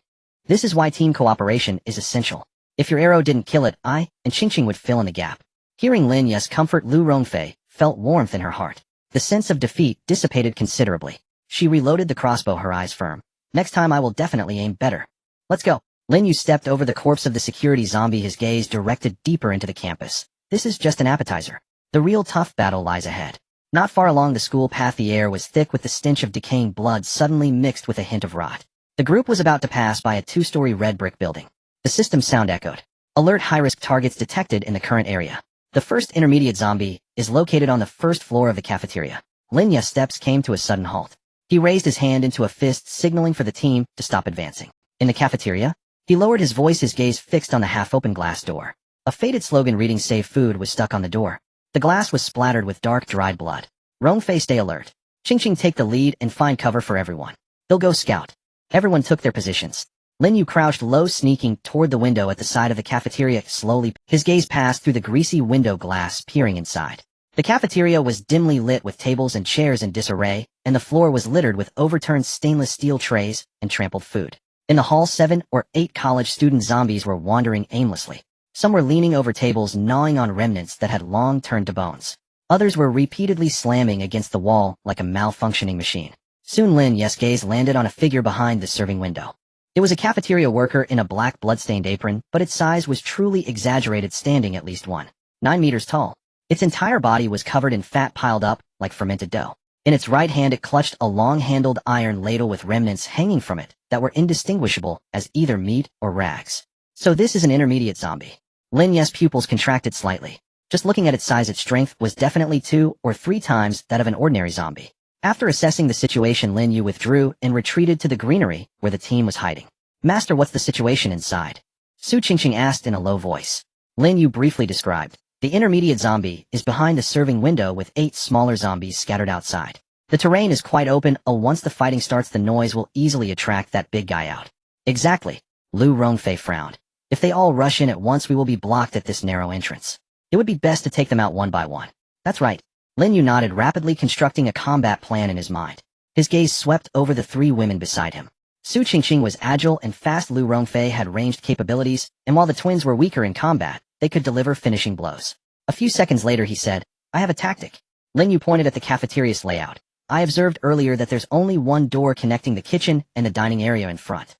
This is why team cooperation is essential. If your arrow didn't kill it, I and Qingqing would fill in the gap. Hearing Lin Yu's comfort, Lu Rongfei felt warmth in her heart. The sense of defeat dissipated considerably. She reloaded the crossbow, her eyes firm. Next time I will definitely aim better. Let's go. Lin Yu stepped over the corpse of the security zombie, his gaze directed deeper into the campus. This is just an appetizer. The real tough battle lies ahead. Not far along the school path, the air was thick with the stench of decaying blood, suddenly mixed with a hint of rot. The group was about to pass by a 2-story red brick building. The system sound echoed. Alert, high-risk targets detected in the current area. The first intermediate zombie is located on the first floor of the cafeteria. Lin Yu's steps came to a sudden halt. He raised his hand into a fist, signaling for the team to stop advancing. In the cafeteria, he lowered his voice, his gaze fixed on the half-open glass door. A faded slogan reading "Save Food" was stuck on the door. The glass was splattered with dark, dried blood. Rongfei, stay alert. Qingqing, take the lead and find cover for everyone. They'll go scout. Everyone took their positions. Lin Yu crouched low, sneaking toward the window at the side of the cafeteria. Slowly, his gaze passed through the greasy window glass, peering inside. The cafeteria was dimly lit with tables and chairs in disarray, and the floor was littered with overturned stainless steel trays and trampled food. In the hall, 7 or 8 college student zombies were wandering aimlessly. Some were leaning over tables, gnawing on remnants that had long turned to bones. Others were repeatedly slamming against the wall like a malfunctioning machine. Soon Lin Yu's gaze landed on a figure behind the serving window. It was a cafeteria worker in a black bloodstained apron, but its size was truly exaggerated, standing at least 9 meters tall. Its entire body was covered in fat piled up like fermented dough. In its right hand it clutched a long-handled iron ladle with remnants hanging from it that were indistinguishable as either meat or rags. So this is an intermediate zombie. Lin Yu's pupils contracted slightly. Just looking at its size, its strength was definitely 2 or 3 times that of an ordinary zombie. After assessing the situation, Lin Yu withdrew and retreated to the greenery where the team was hiding. Master, what's the situation inside? Su Qingqing asked in a low voice. Lin Yu briefly described. The intermediate zombie is behind the serving window with 8 smaller zombies scattered outside. The terrain is quite open, once the fighting starts the noise will easily attract that big guy out. Exactly. Lu Rongfei frowned. If they all rush in at once we will be blocked at this narrow entrance. It would be best to take them out one by one. That's right. Lin Yu nodded, rapidly constructing a combat plan in his mind. His gaze swept over the three women beside him. Su Qingqing was agile and fast. Lu Rongfei had ranged capabilities, and while the twins were weaker in combat, they could deliver finishing blows. A few seconds later he said, I have a tactic. Lin Yu pointed at the cafeteria's layout. I observed earlier that there's only one door connecting the kitchen and the dining area in front.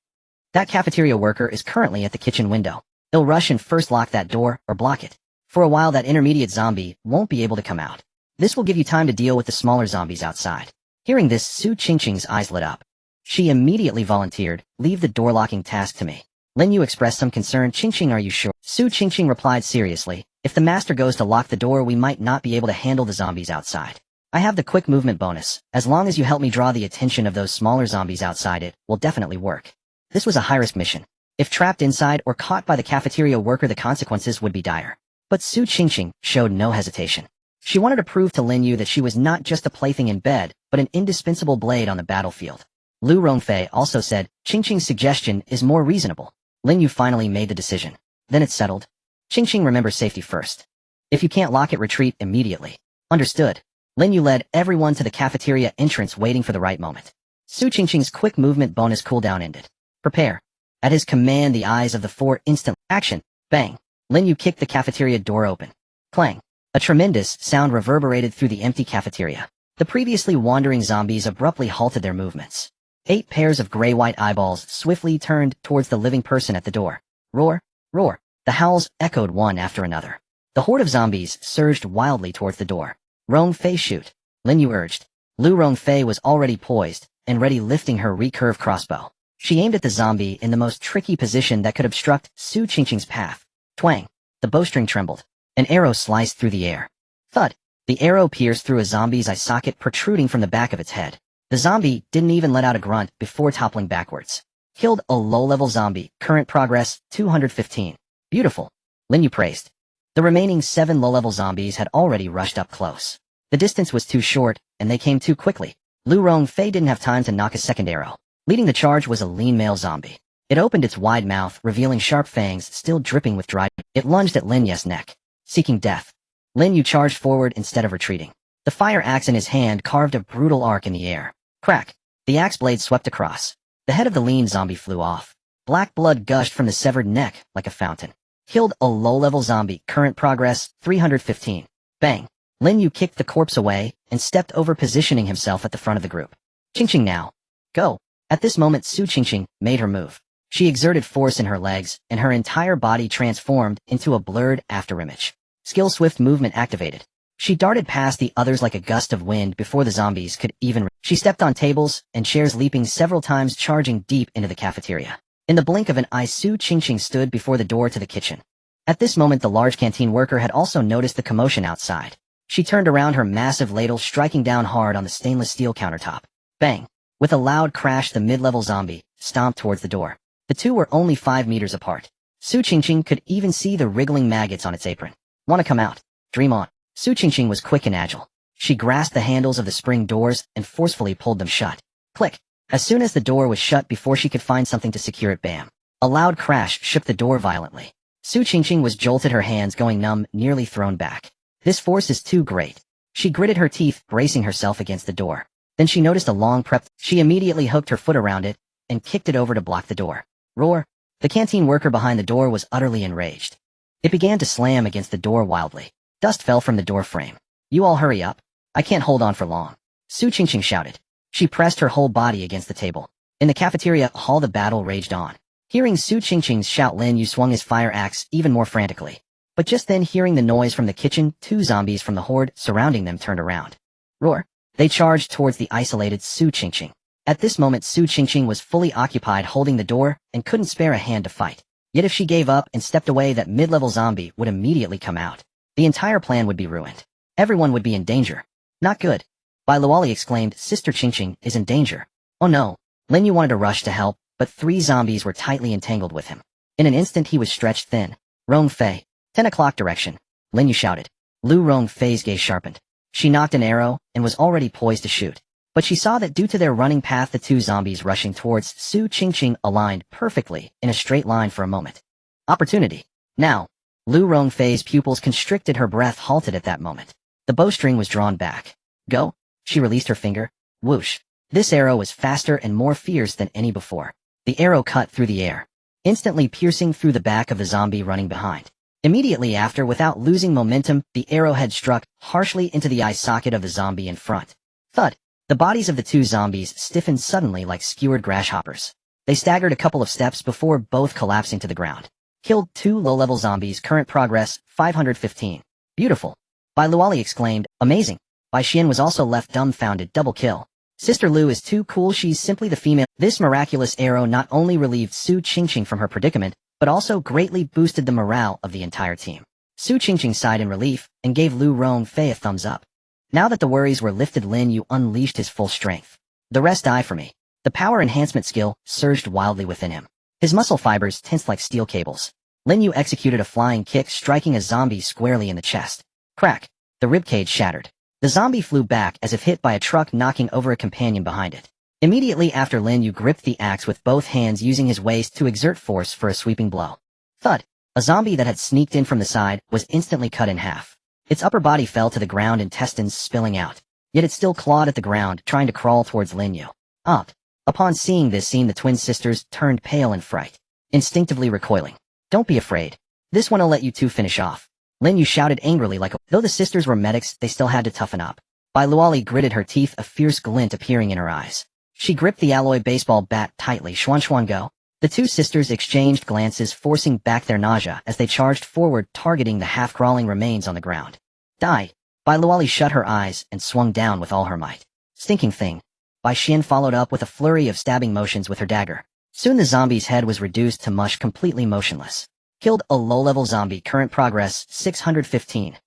That cafeteria worker is currently at the kitchen window. He'll rush and first lock that door or block it. For a while that intermediate zombie won't be able to come out. This will give you time to deal with the smaller zombies outside. Hearing this, Su Qingqing's eyes lit up. She immediately volunteered, leave the door locking task to me. Lin Yu expressed some concern. Qingqing, are you sure? Su Qingqing replied seriously, if the master goes to lock the door we might not be able to handle the zombies outside. I have the quick movement bonus. As long as you help me draw the attention of those smaller zombies outside it will definitely work. This was a high-risk mission. If trapped inside or caught by the cafeteria worker the consequences would be dire. But Su Qingqing showed no hesitation. She wanted to prove to Lin Yu that she was not just a plaything in bed, but an indispensable blade on the battlefield. Lu Rongfei also said, Qingqing's suggestion is more reasonable. Lin Yu finally made the decision. Then it's settled. Qingqing, remember safety first. If you can't lock it, retreat immediately. Understood. Lin Yu led everyone to the cafeteria entrance, waiting for the right moment. Su Qingqing's quick movement bonus cooldown ended. Prepare. At his command the eyes of the four instantly. Action. Bang. Lin Yu kicked the cafeteria door open. Clang. A tremendous sound reverberated through the empty cafeteria. The previously wandering zombies abruptly halted their movements. 8 pairs of gray-white eyeballs swiftly turned towards the living person at the door. Roar. Roar. The howls echoed one after another. The horde of zombies surged wildly towards the door. Rongfei, shoot. Lin Yu urged. Lu Rongfei was already poised and ready, lifting her recurve crossbow. She aimed at the zombie in the most tricky position that could obstruct Su Qingqing's path. Twang. The bowstring trembled. An arrow sliced through the air. Thud. The arrow pierced through a zombie's eye socket protruding from the back of its head. The zombie didn't even let out a grunt before toppling backwards. Killed a low-level zombie. Current progress, 215. Beautiful. Lin Yu praised. The remaining 7 low-level zombies had already rushed up close. The distance was too short, and they came too quickly. Lu Rongfei didn't have time to knock a second arrow. Leading the charge was a lean male zombie. It opened its wide mouth, revealing sharp fangs still dripping with dried. It lunged at Lin Yu's neck, seeking death. Lin Yu charged forward instead of retreating. The fire axe in his hand carved a brutal arc in the air. Crack. The axe blade swept across. The head of the lean zombie flew off. Black blood gushed from the severed neck like a fountain. Killed a low-level zombie. Current progress, 315. Bang. Lin Yu kicked the corpse away and stepped over, positioning himself at the front of the group. Qingqing, now. Go. At this moment Su Qingqing made her move. She exerted force in her legs, and her entire body transformed into a blurred afterimage. Skill swift movement activated. She darted past the others like a gust of wind before the zombies could even. She stepped on tables and chairs, leaping several times, charging deep into the cafeteria. In the blink of an eye, Su Qingqing stood before the door to the kitchen. At this moment the large canteen worker had also noticed the commotion outside. She turned around, her massive ladle striking down hard on the stainless steel countertop. Bang! With a loud crash the mid-level zombie stomped towards the door. The two were only 5 meters apart. Su Qingqing could even see the wriggling maggots on its apron. Wanna come out? Dream on. Su Qingqing was quick and agile. She grasped the handles of the spring doors and forcefully pulled them shut. Click. As soon as the door was shut, before she could find something to secure it, bam. A loud crash shook the door violently. Su Qingqing was jolted, her hands going numb, nearly thrown back. This force is too great. She gritted her teeth, bracing herself against the door. Then she noticed a long prep. She immediately hooked her foot around it and kicked it over to block the door. Roar. The canteen worker behind the door was utterly enraged. It began to slam against the door wildly. Dust fell from the door frame. You all hurry up. I can't hold on for long. Su Qingqing shouted. She pressed her whole body against the table. In the cafeteria hall the battle raged on. Hearing Su Qingqing's shout, Lin Yu swung his fire axe even more frantically. But just then, hearing the noise from the kitchen, 2 zombies from the horde surrounding them turned around. Roar. They charged towards the isolated Su Qingqing. At this moment Su Qingqing was fully occupied holding the door and couldn't spare a hand to fight. Yet if she gave up and stepped away, that mid-level zombie would immediately come out. The entire plan would be ruined. Everyone would be in danger. Not good. Bai Luoli exclaimed, Sister Qingqing is in danger. Oh no. Lin Yu wanted to rush to help, but 3 zombies were tightly entangled with him. In an instant he was stretched thin. Rongfei. 10 o'clock direction. Lin Yu shouted. Lu Rongfei's gaze sharpened. She knocked an arrow and was already poised to shoot. But she saw that due to their running path, the two zombies rushing towards Su Qingqing aligned perfectly in a straight line for a moment. Opportunity. Now. Lu Rongfei's pupils constricted, her breath halted at that moment. The bowstring was drawn back. Go. She released her finger. Whoosh. This arrow was faster and more fierce than any before. The arrow cut through the air, instantly piercing through the back of the zombie running behind. Immediately after, without losing momentum, the arrowhead struck harshly into the eye socket of the zombie in front. Thud. The bodies of the two zombies stiffened suddenly like skewered grasshoppers. They staggered a couple of steps before both collapsing to the ground. Killed 2 low-level zombies. Current progress, 515. Beautiful. Bai Luoli exclaimed, amazing. Bai Xian was also left dumbfounded. Double kill. Sister Lu is too cool, she's simply the female. This miraculous arrow not only relieved Su Qingqing from her predicament, but also greatly boosted the morale of the entire team. Su Qingqing sighed in relief and gave Lu Rongfei a thumbs up. Now that the worries were lifted, Lin Yu unleashed his full strength. The rest die for me. The power enhancement skill surged wildly within him. His muscle fibers tensed like steel cables. Lin Yu executed a flying kick, striking a zombie squarely in the chest. Crack. The ribcage shattered. The zombie flew back as if hit by a truck, knocking over a companion behind it. Immediately after, Lin Yu gripped the axe with both hands, using his waist to exert force for a sweeping blow. Thud. A zombie that had sneaked in from the side was instantly cut in half. Its upper body fell to the ground, intestines spilling out. Yet it still clawed at the ground, trying to crawl towards Lin Yu. Up. Upon seeing this scene, the twin sisters turned pale in fright, instinctively recoiling. Don't be afraid. This one'll let you two finish off. Lin Yu shouted angrily. Though the sisters were medics, they still had to toughen up. Bai Luoli gritted her teeth, a fierce glint appearing in her eyes. She gripped the alloy baseball bat tightly. Xuan go. The two sisters exchanged glances, forcing back their nausea as they charged forward, targeting the half-crawling remains on the ground. Die. Bai Luoli shut her eyes and swung down with all her might. Stinking thing. Bai Xian followed up with a flurry of stabbing motions with her dagger. Soon the zombie's head was reduced to mush, completely motionless. Killed a low-level zombie. Current progress, 615.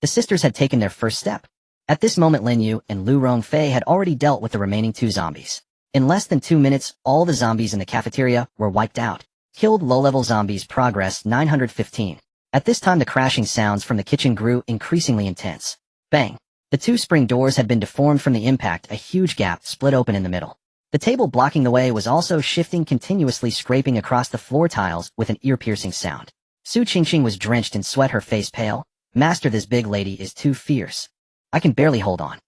The sisters had taken their first step. At this moment, Lin Yu and Lu Rongfei had already dealt with the remaining two zombies. In less than 2 minutes, all the zombies in the cafeteria were wiped out. Killed low-level zombies. Progress, 915. At this time, the crashing sounds from the kitchen grew increasingly intense. Bang. The two spring doors had been deformed from the impact. A huge gap split open in the middle. The table blocking the way was also shifting continuously, scraping across the floor tiles with an ear-piercing sound. Su Qingqing was drenched in sweat, her face pale. Master, this big lady is too fierce. I can barely hold on.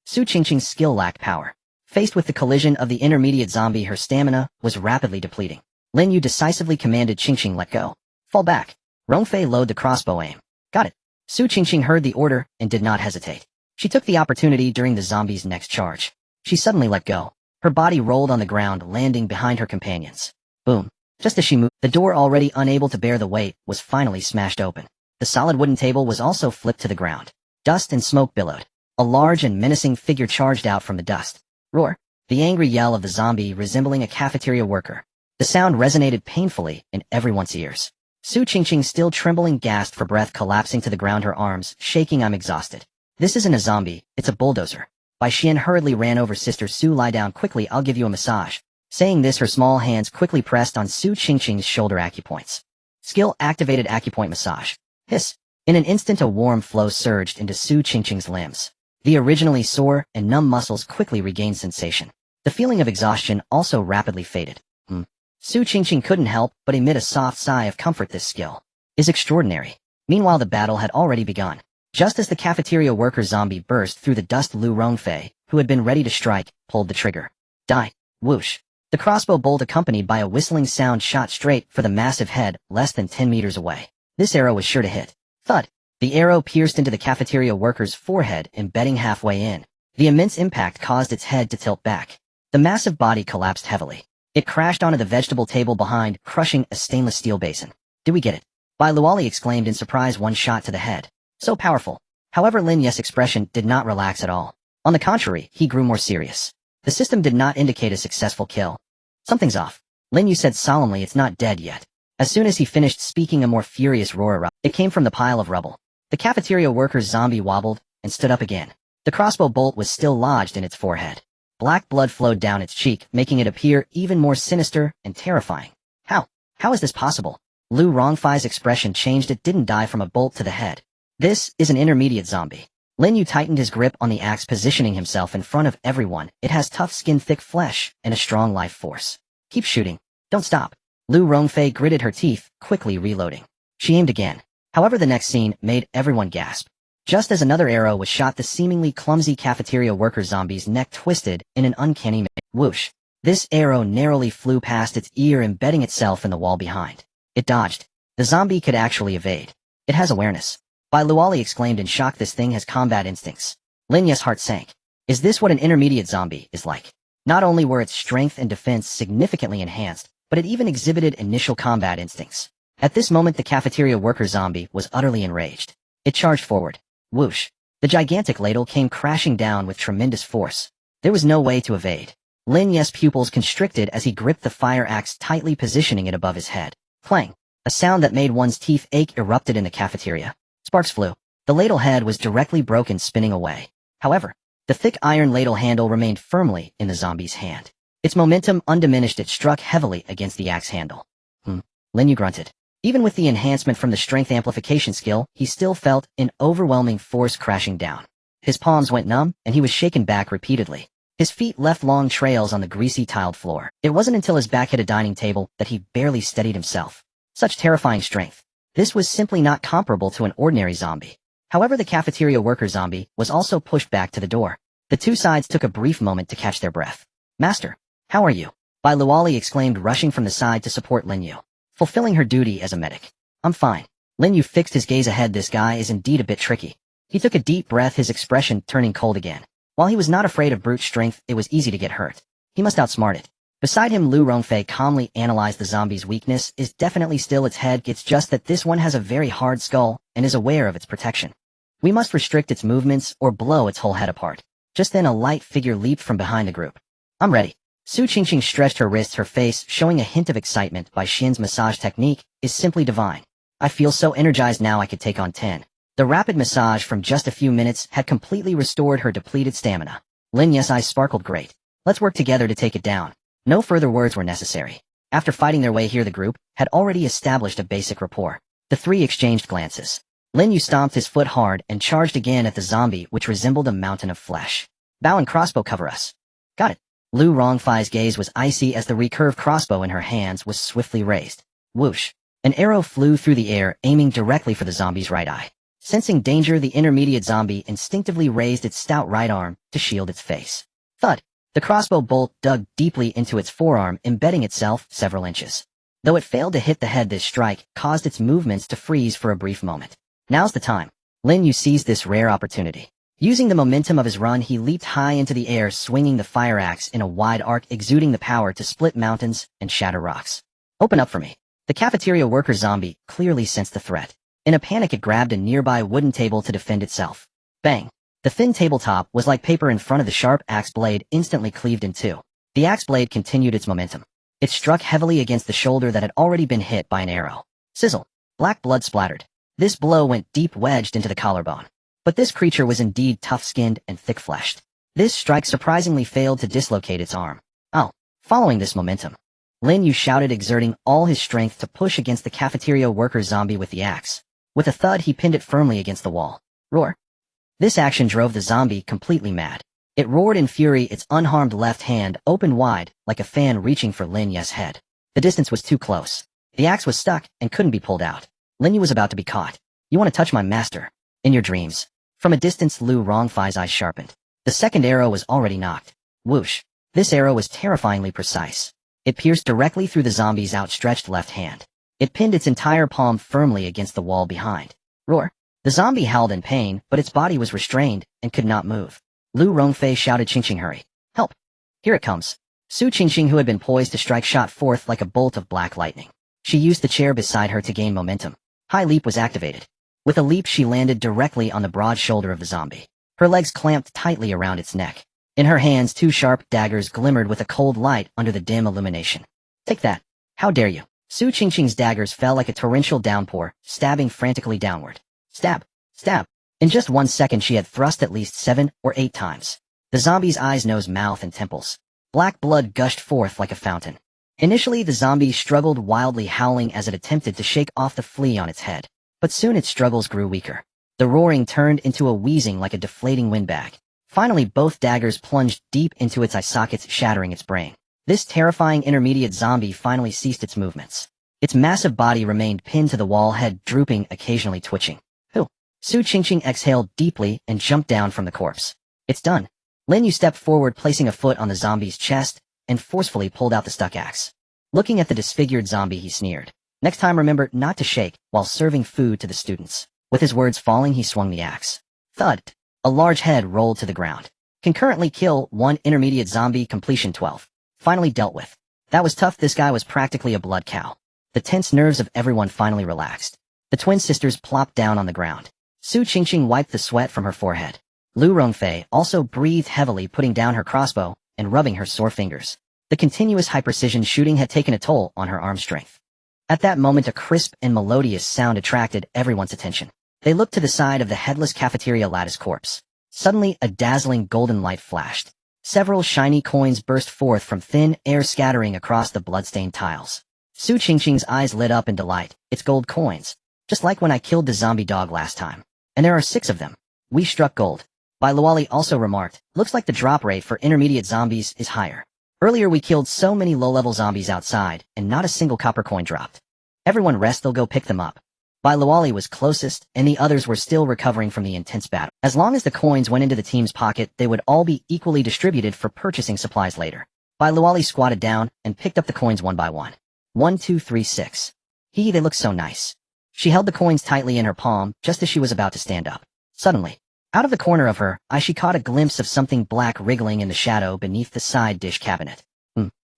Su Qingqing's skill lacked power. Faced with the collision of the intermediate zombie, her stamina was rapidly depleting. Lin Yu decisively commanded Qingqing, let go. Fall back. Rongfei, load the crossbow aim. Got it. Su Qingqing heard the order and did not hesitate. She took the opportunity during the zombie's next charge. She suddenly let go. Her body rolled on the ground, landing behind her companions. Boom. Just as she moved, the door, already unable to bear the weight, was finally smashed open. The solid wooden table was also flipped to the ground. Dust and smoke billowed. A large and menacing figure charged out from the dust. Roar. The angry yell of the zombie, resembling a cafeteria worker. The sound resonated painfully in everyone's ears. Su Qingqing, still trembling, gasped for breath, collapsing to the ground, her arms shaking. I'm exhausted. This isn't a zombie, it's a bulldozer. Bai Xian hurriedly ran over. Sister Su, lie down quickly, I'll give you a massage. Saying this, her small hands quickly pressed on Su Qingqing's shoulder acupoints. Skill activated. Acupoint massage. Hiss. In an instant, a warm flow surged into Su Qingqing's limbs. The originally sore and numb muscles quickly regained sensation. The feeling of exhaustion also rapidly faded. Su Qingqing couldn't help but emit a soft sigh of comfort. This skill is extraordinary. Meanwhile, the battle had already begun. Just as the cafeteria worker zombie burst through the dust, Lu Rongfei, who had been ready to strike, pulled the trigger. Die. Whoosh. The crossbow bolt, accompanied by a whistling sound, shot straight for the massive head less than 10 meters away. This arrow was sure to hit. Thud. The arrow pierced into the cafeteria worker's forehead, embedding halfway in. The immense impact caused its head to tilt back. The massive body collapsed heavily. It crashed onto the vegetable table behind, crushing a stainless steel basin. Did we get it? Bai Luoli exclaimed in surprise. One shot to the head. So powerful. However, Lin Yu's expression did not relax at all. On the contrary, he grew more serious. The system did not indicate a successful kill. Something's off. Lin Yu said solemnly, it's not dead yet. As soon as he finished speaking, a more furious roar erupted. It came from the pile of rubble. The cafeteria worker's zombie wobbled and stood up again. The crossbow bolt was still lodged in its forehead. Black blood flowed down its cheek, making it appear even more sinister and terrifying. How is this possible? Lu Rongfei's expression changed. It didn't die from a bolt to the head. This is an intermediate zombie. Lin Yu tightened his grip on the axe, positioning himself in front of everyone. It has tough skin, thick flesh, and a strong life force. Keep shooting. Don't stop. Lu Rongfei gritted her teeth, quickly reloading. She aimed again. However, the next scene made everyone gasp. Just as another arrow was shot, the seemingly clumsy cafeteria worker zombie's neck twisted in an uncanny whoosh. This arrow narrowly flew past its ear, embedding itself in the wall behind. It dodged. The zombie could actually evade. It has awareness. Bai Luoli exclaimed in shock. This thing has combat instincts. Lin Yu's heart sank. Is this what an intermediate zombie is like? Not only were its strength and defense significantly enhanced, but it even exhibited initial combat instincts. At this moment, the cafeteria worker zombie was utterly enraged. It charged forward. Whoosh. The gigantic ladle came crashing down with tremendous force. There was no way to evade. Lin Yu's pupils constricted as he gripped the fire axe tightly, positioning it above his head. Clang. A sound that made one's teeth ache erupted in the cafeteria. Sparks flew. The ladle head was directly broken, spinning away. However, the thick iron ladle handle remained firmly in the zombie's hand. Its momentum undiminished. It struck heavily against the axe handle. Lin Yu grunted. Even with the enhancement from the strength amplification skill, he still felt an overwhelming force crashing down. His palms went numb, and he was shaken back repeatedly. His feet left long trails on the greasy tiled floor. It wasn't until his back hit a dining table that he barely steadied himself. Such terrifying strength. This was simply not comparable to an ordinary zombie. However, the cafeteria worker zombie was also pushed back to the door. The two sides took a brief moment to catch their breath. Master, how are you? Bai Luoli exclaimed, rushing from the side to support Lin Yu. Fulfilling her duty as a medic. I'm fine. Lin Yu fixed his gaze ahead. This guy is indeed a bit tricky. He took a deep breath, his expression turning cold again. While he was not afraid of brute strength, it was easy to get hurt. He must outsmart it. Beside him, Lu Rongfei calmly analyzed the zombie's weakness. Is definitely still its head. It's just that this one has a very hard skull and is aware of its protection. We must restrict its movements or blow its whole head apart. Just then a light figure leaped from behind the group. I'm ready. Su Qingqing stretched her wrists, her face showing a hint of excitement. Bai Xin's massage technique is simply divine. I feel so energized now I could take on 10. The rapid massage from just a few minutes had completely restored her depleted stamina. Lin Yu's eyes sparkled. Great. Let's work together to take it down. No further words were necessary. After fighting their way here, the group had already established a basic rapport. The three exchanged glances. Lin Yu stomped his foot hard and charged again at the zombie, which resembled a mountain of flesh. Bow and crossbow, cover us. Got it. Lu Rongfei's gaze was icy as the recurved crossbow in her hands was swiftly raised. Whoosh. An arrow flew through the air, aiming directly for the zombie's right eye. Sensing danger, the intermediate zombie instinctively raised its stout right arm to shield its face. Thud. The crossbow bolt dug deeply into its forearm, embedding itself several inches. Though it failed to hit the head, this strike caused its movements to freeze for a brief moment. Now's the time. Lin Yu seized this rare opportunity. Using the momentum of his run, he leaped high into the air, swinging the fire axe in a wide arc, exuding the power to split mountains and shatter rocks. Open up for me. The cafeteria worker zombie clearly sensed the threat. In a panic, it grabbed a nearby wooden table to defend itself. Bang! The thin tabletop was like paper in front of the sharp axe blade, instantly cleaved in two. The axe blade continued its momentum. It struck heavily against the shoulder that had already been hit by an arrow. Sizzle! Black blood splattered. This blow went deep, wedged into the collarbone. But this creature was indeed tough-skinned and thick-fleshed. This strike surprisingly failed to dislocate its arm. Oh, following this momentum, Lin Yu shouted, exerting all his strength to push against the cafeteria worker zombie with the axe. With a thud, he pinned it firmly against the wall. Roar. This action drove the zombie completely mad. It roared in fury, its unharmed left hand opened wide, like a fan reaching for Lin Yu's head. The distance was too close. The axe was stuck and couldn't be pulled out. Lin Yu was about to be caught. You want to touch my master? In your dreams. From a distance, Lu Rongfei's eyes sharpened. The second arrow was already knocked. Whoosh. This arrow was terrifyingly precise. It pierced directly through the zombie's outstretched left hand. It pinned its entire palm firmly against the wall behind. Roar. The zombie howled in pain, but its body was restrained and could not move. Lu Rongfei shouted, Qingqing, hurry. Help. Here it comes. Su Qingqing, who had been poised to strike, shot forth like a bolt of black lightning. She used the chair beside her to gain momentum. High leap was activated. With a leap, she landed directly on the broad shoulder of the zombie. Her legs clamped tightly around its neck. In her hands, two sharp daggers glimmered with a cold light under the dim illumination. Take that. How dare you? Su Qingqing's daggers fell like a torrential downpour, stabbing frantically downward. Stab. Stab. In just 1 second, she had thrust at least 7 or 8 times. The zombie's eyes, nose, mouth, and temples. Black blood gushed forth like a fountain. Initially, the zombie struggled wildly, howling as it attempted to shake off the flea on its head. But soon its struggles grew weaker. The roaring turned into a wheezing like a deflating windbag. Finally, both daggers plunged deep into its eye sockets, shattering its brain. This terrifying intermediate zombie finally ceased its movements. Its massive body remained pinned to the wall, head drooping, occasionally twitching. Who? Su Qingqing exhaled deeply and jumped down from the corpse. It's done. Lin Yu stepped forward, placing a foot on the zombie's chest, and forcefully pulled out the stuck axe. Looking at the disfigured zombie, he sneered. Next time remember not to shake while serving food to the students. With his words falling, he swung the axe. Thud. A large head rolled to the ground. Concurrently kill 1 intermediate zombie, completion 12. Finally dealt with. That was tough. This guy was practically a blood cow. The tense nerves of everyone finally relaxed. The twin sisters plopped down on the ground. Su Qingqing wiped the sweat from her forehead. Lu Rongfei also breathed heavily, putting down her crossbow and rubbing her sore fingers. The continuous high-precision shooting had taken a toll on her arm strength. At that moment, a crisp and melodious sound attracted everyone's attention. They looked to the side of the headless cafeteria lattice corpse. Suddenly, a dazzling golden light flashed. Several shiny coins burst forth from thin air, scattering across the bloodstained tiles. Su Qingqing's eyes lit up in delight. It's gold coins. Just like when I killed the zombie dog last time. And there are 6 of them. We struck gold. Bai Luoli also remarked, looks like the drop rate for intermediate zombies is higher. Earlier we killed so many low-level zombies outside, and not a single copper coin dropped. Everyone rest, they'll go pick them up. Bai Luoli was closest, and the others were still recovering from the intense battle. As long as the coins went into the team's pocket, they would all be equally distributed for purchasing supplies later. Bai Luoli squatted down and picked up the coins one by one. 1, 2, 3, 6. They look so nice. She held the coins tightly in her palm, just as she was about to stand up. Suddenly, out of the corner of her eye, she caught a glimpse of something black wriggling in the shadow beneath the side dish cabinet.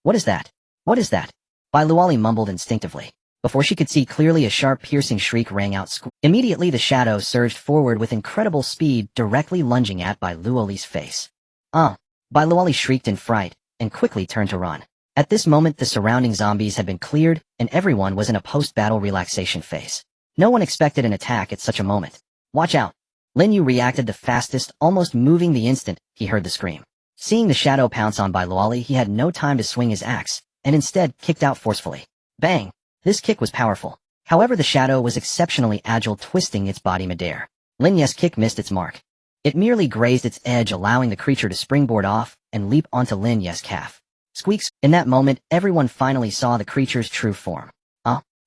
What is that? What is that? Bai Luoli mumbled instinctively. Before she could see clearly, a sharp, piercing shriek rang out. Immediately, the shadow surged forward with incredible speed, directly lunging at Bai Luoli's face. Bai Luoli shrieked in fright, and quickly turned to run. At this moment, the surrounding zombies had been cleared, and everyone was in a post-battle relaxation phase. No one expected an attack at such a moment. Watch out! Lin Yu reacted the fastest, almost moving the instant he heard the scream. Seeing the shadow pounce on Bai Luoli, he had no time to swing his axe, and instead kicked out forcefully. Bang! This kick was powerful. However, the shadow was exceptionally agile, twisting its body midair. Lin Yu's kick missed its mark. It merely grazed its edge, allowing the creature to springboard off and leap onto Lin Yu's calf. Squeaks! In that moment, everyone finally saw the creature's true form.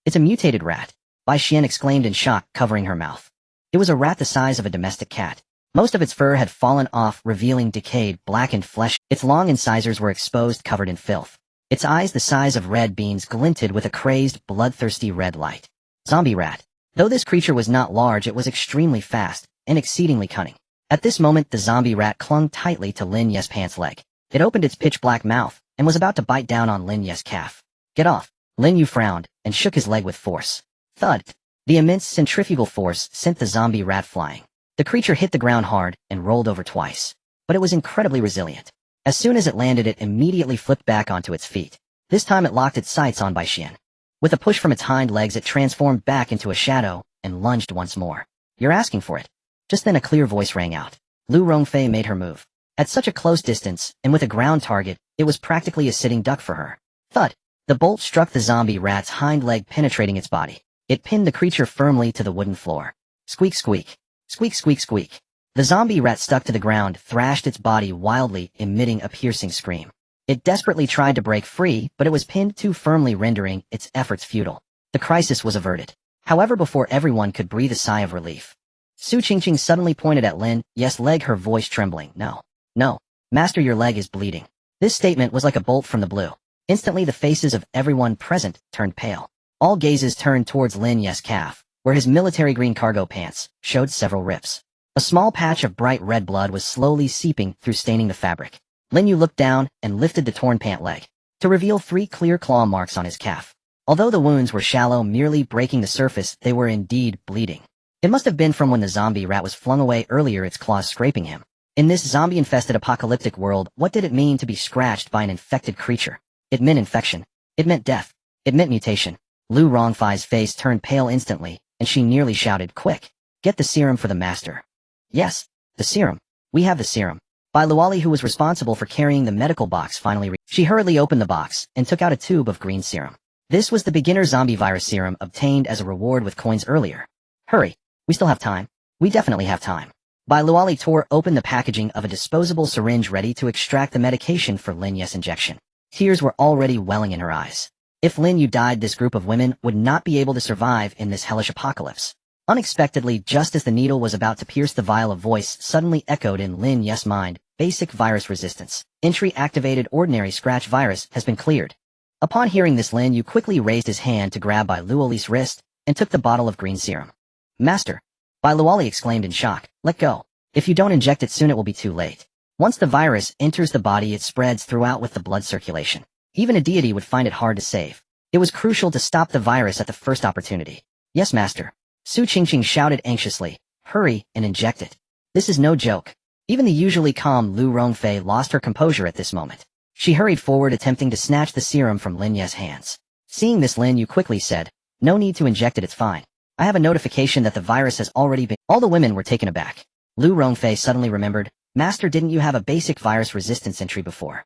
It's a mutated rat. Bai Xian exclaimed in shock, covering her mouth. It was a rat the size of a domestic cat. Most of its fur had fallen off, revealing decayed, blackened flesh. Its long incisors were exposed, covered in filth. Its eyes, the size of red beans, glinted with a crazed, bloodthirsty red light. Zombie rat. Though this creature was not large, it was extremely fast and exceedingly cunning. At this moment, the zombie rat clung tightly to Lin Yu's pants leg. It opened its pitch-black mouth and was about to bite down on Lin Yu's calf. Get off! Lin Yu frowned and shook his leg with force. Thud! The immense centrifugal force sent the zombie rat flying. The creature hit the ground hard and rolled over twice. But it was incredibly resilient. As soon as it landed, it immediately flipped back onto its feet. This time it locked its sights on Bai Xian. With a push from its hind legs, it transformed back into a shadow and lunged once more. You're asking for it. Just then a clear voice rang out. Lu Rongfei made her move. At such a close distance, and with a ground target, it was practically a sitting duck for her. Thud! The bolt struck the zombie rat's hind leg, penetrating its body. It pinned the creature firmly to the wooden floor. Squeak, squeak. Squeak, squeak, squeak. The zombie rat stuck to the ground, thrashed its body wildly, emitting a piercing scream. It desperately tried to break free, but it was pinned too firmly, rendering its efforts futile. The crisis was averted. However, before everyone could breathe a sigh of relief, Su Qingqing suddenly pointed at Lin Yu's leg, her voice trembling. No. Master, your leg is bleeding. This statement was like a bolt from the blue. Instantly, the faces of everyone present turned pale. All gazes turned towards Lin Yu's calf, where his military green cargo pants showed several rips. A small patch of bright red blood was slowly seeping through, staining the fabric. Lin Yu looked down and lifted the torn pant leg to reveal 3 clear claw marks on his calf. Although the wounds were shallow, merely breaking the surface, they were indeed bleeding. It must have been from when the zombie rat was flung away earlier, its claws scraping him. In this zombie-infested apocalyptic world, what did it mean to be scratched by an infected creature? It meant infection. It meant death. It meant mutation. Lu Rongfei's face turned pale instantly, and she nearly shouted, "Quick! Get the serum for the master." Yes, the serum. We have the serum. Bai Luoli, who was responsible for carrying the medical box, finally She hurriedly opened the box and took out a tube of green serum. This was the beginner zombie virus serum obtained as a reward with coins earlier. Hurry, we still have time. We definitely have time. Bai Luoli tore open the packaging of a disposable syringe ready to extract the medication for Lin Yu's injection. Tears were already welling in her eyes. If Lin Yu died, this group of women would not be able to survive in this hellish apocalypse. Unexpectedly, just as the needle was about to pierce the vial, a voice suddenly echoed in Lin Yu's mind. Basic virus resistance. Entry-activated ordinary scratch virus has been cleared. Upon hearing this, Lin Yu quickly raised his hand to grab Bai Luoli's wrist and took the bottle of green serum. Master! Bai Luoli exclaimed in shock. Let go. If you don't inject it soon, it will be too late. Once the virus enters the body, it spreads throughout with the blood circulation. Even a deity would find it hard to save. It was crucial to stop the virus at the first opportunity. Yes, master. Su Qingqing shouted anxiously. Hurry and inject it. This is no joke. Even the usually calm Lu Rongfei lost her composure at this moment. She hurried forward, attempting to snatch the serum from Lin Yu's hands. Seeing this, Lin Yu quickly said, No need to inject it, it's fine. I have a notification that the virus has already been— All the women were taken aback. Lu Rongfei suddenly remembered, Master, didn't you have a basic virus resistance entry before?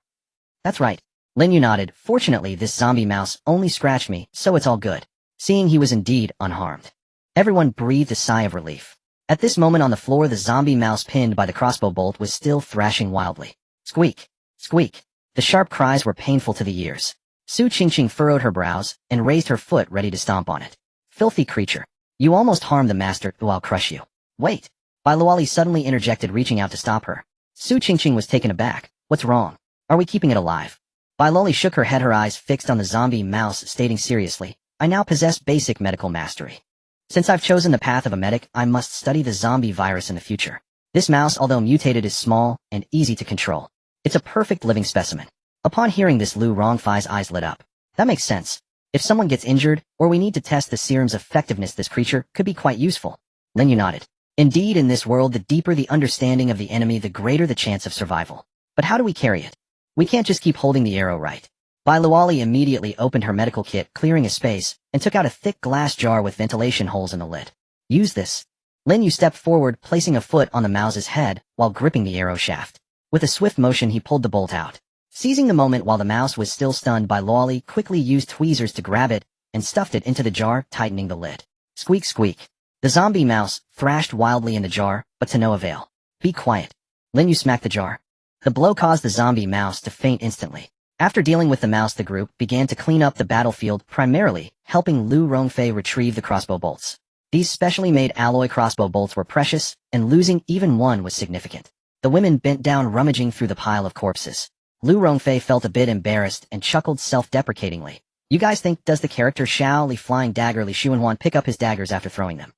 That's right. Lin Yu nodded. Fortunately, this zombie mouse only scratched me, so it's all good. Seeing he was indeed unharmed. Everyone breathed a sigh of relief. At this moment on the floor, the zombie mouse pinned by the crossbow bolt was still thrashing wildly. Squeak! Squeak! The sharp cries were painful to the ears. Su Qingqing furrowed her brows and raised her foot ready to stomp on it. Filthy creature. You almost harmed the master, who I'll crush you. Wait! Bai Luoli suddenly interjected, reaching out to stop her. Su Qingqing was taken aback. What's wrong? Are we keeping it alive? Bai Luoli shook her head, her eyes fixed on the zombie mouse, stating seriously, I now possess basic medical mastery. Since I've chosen the path of a medic, I must study the zombie virus in the future. This mouse, although mutated, is small and easy to control. It's a perfect living specimen. Upon hearing this, Lu Rongfei's eyes lit up. That makes sense. If someone gets injured, or we need to test the serum's effectiveness, this creature could be quite useful. Lin Yu nodded. Indeed, in this world, the deeper the understanding of the enemy, the greater the chance of survival. But how do we carry it? We can't just keep holding the arrow, right? Bai Luoli immediately opened her medical kit, clearing a space, and took out a thick glass jar with ventilation holes in the lid. Use this. Lin Yu stepped forward, placing a foot on the mouse's head while gripping the arrow shaft. With a swift motion, he pulled the bolt out. Seizing the moment while the mouse was still stunned, Bai Luoli quickly used tweezers to grab it and stuffed it into the jar, tightening the lid. Squeak, squeak. The zombie mouse thrashed wildly in the jar, but to no avail. Be quiet. Lin Yu smacked the jar. The blow caused the zombie mouse to faint instantly. After dealing with the mouse, the group began to clean up the battlefield, primarily helping Lu Rongfei retrieve the crossbow bolts. These specially made alloy crossbow bolts were precious, and losing even one was significant. The women bent down, rummaging through the pile of corpses. Lu Rongfei felt a bit embarrassed and chuckled self-deprecatingly. You guys think, does the character Xiao Li flying dagger Li Xuanhuan pick up his daggers after throwing them?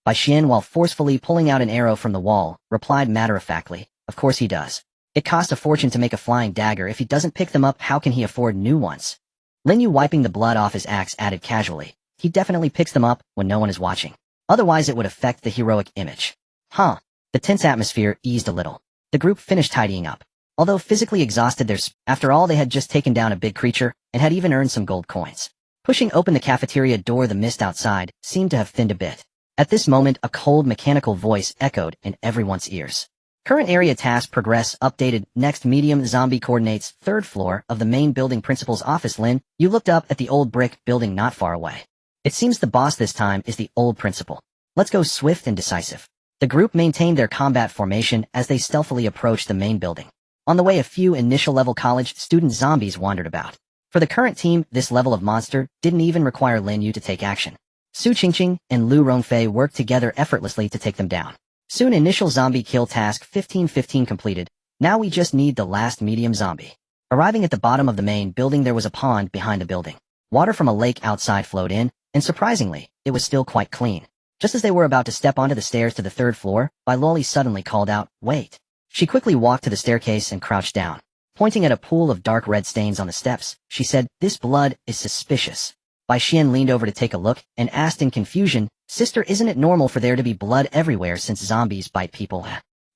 Bai Xian, while forcefully pulling out an arrow from the wall, replied matter-of-factly, of course he does. It costs a fortune to make a flying dagger. If he doesn't pick them up, how can he afford new ones? Lin Yu, wiping the blood off his axe, added casually, he definitely picks them up when no one is watching. Otherwise it would affect the heroic image. Huh. The tense atmosphere eased a little. The group finished tidying up. Although physically exhausted, after all, they had just taken down a big creature and had even earned some gold coins. Pushing open the cafeteria door, the mist outside seemed to have thinned a bit. At this moment, a cold mechanical voice echoed in everyone's ears. Current area task progress updated. Next, medium zombie coordinates, 3rd floor of the main building, principal's office. Lin, you looked up at the old brick building not far away. It seems the boss this time is the old principal. Let's go swift and decisive. The group maintained their combat formation as they stealthily approached the main building. On the way, a few initial-level college student zombies wandered about. For the current team, this level of monster didn't even require Lin Yu to take action. Su Qingqing and Lu Rongfei worked together effortlessly to take them down. Soon, initial zombie kill task 1515 completed. Now we just need the last medium zombie. Arriving at the bottom of the main building, there was a pond behind the building. Water from a lake outside flowed in, and surprisingly, it was still quite clean. Just as they were about to step onto the stairs to the 3rd floor, Bai Luoli suddenly called out, wait. She quickly walked to the staircase and crouched down. Pointing at a pool of dark red stains on the steps, she said, this blood is suspicious. Bai Xian leaned over to take a look and asked in confusion, Sister, isn't it normal for there to be blood everywhere since zombies bite people?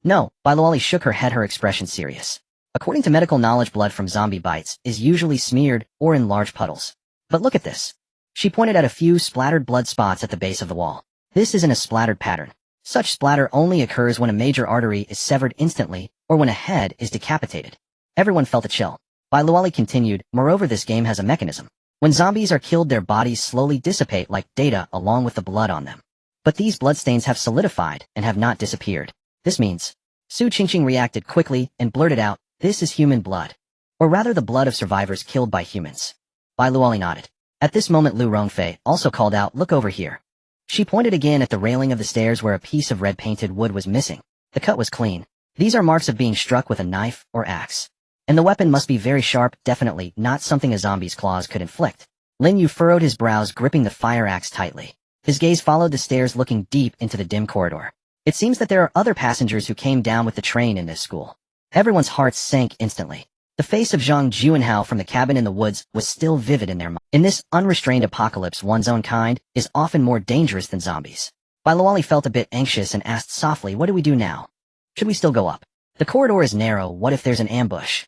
No, Bai Luoli shook her head, her expression serious. According to medical knowledge, blood from zombie bites is usually smeared or in large puddles. But look at this. She pointed at a few splattered blood spots at the base of the wall. This isn't a splattered pattern. Such splatter only occurs when a major artery is severed instantly or when a head is decapitated. Everyone felt a chill. Bai Luoli continued, moreover, this game has a mechanism. When zombies are killed, their bodies slowly dissipate like data along with the blood on them. But these bloodstains have solidified and have not disappeared. This means... Su Qingqing reacted quickly and blurted out, "This is human blood. Or rather the blood of survivors killed by humans." Bai Luoli nodded. At this moment Lu Rongfei also called out, "Look over here." She pointed again at the railing of the stairs where a piece of red painted wood was missing. The cut was clean. These are marks of being struck with a knife or axe. And the weapon must be very sharp, definitely not something a zombie's claws could inflict. Lin Yu furrowed his brows, gripping the fire axe tightly. His gaze followed the stairs, looking deep into the dim corridor. It seems that there are other passengers who came down with the train in this school. Everyone's hearts sank instantly. The face of Zhang Juanhao from the cabin in the woods was still vivid in their mind. In this unrestrained apocalypse, one's own kind is often more dangerous than zombies. Bai Luoli felt a bit anxious and asked softly, "What do we do now? Should we still go up? The corridor is narrow, what if there's an ambush?"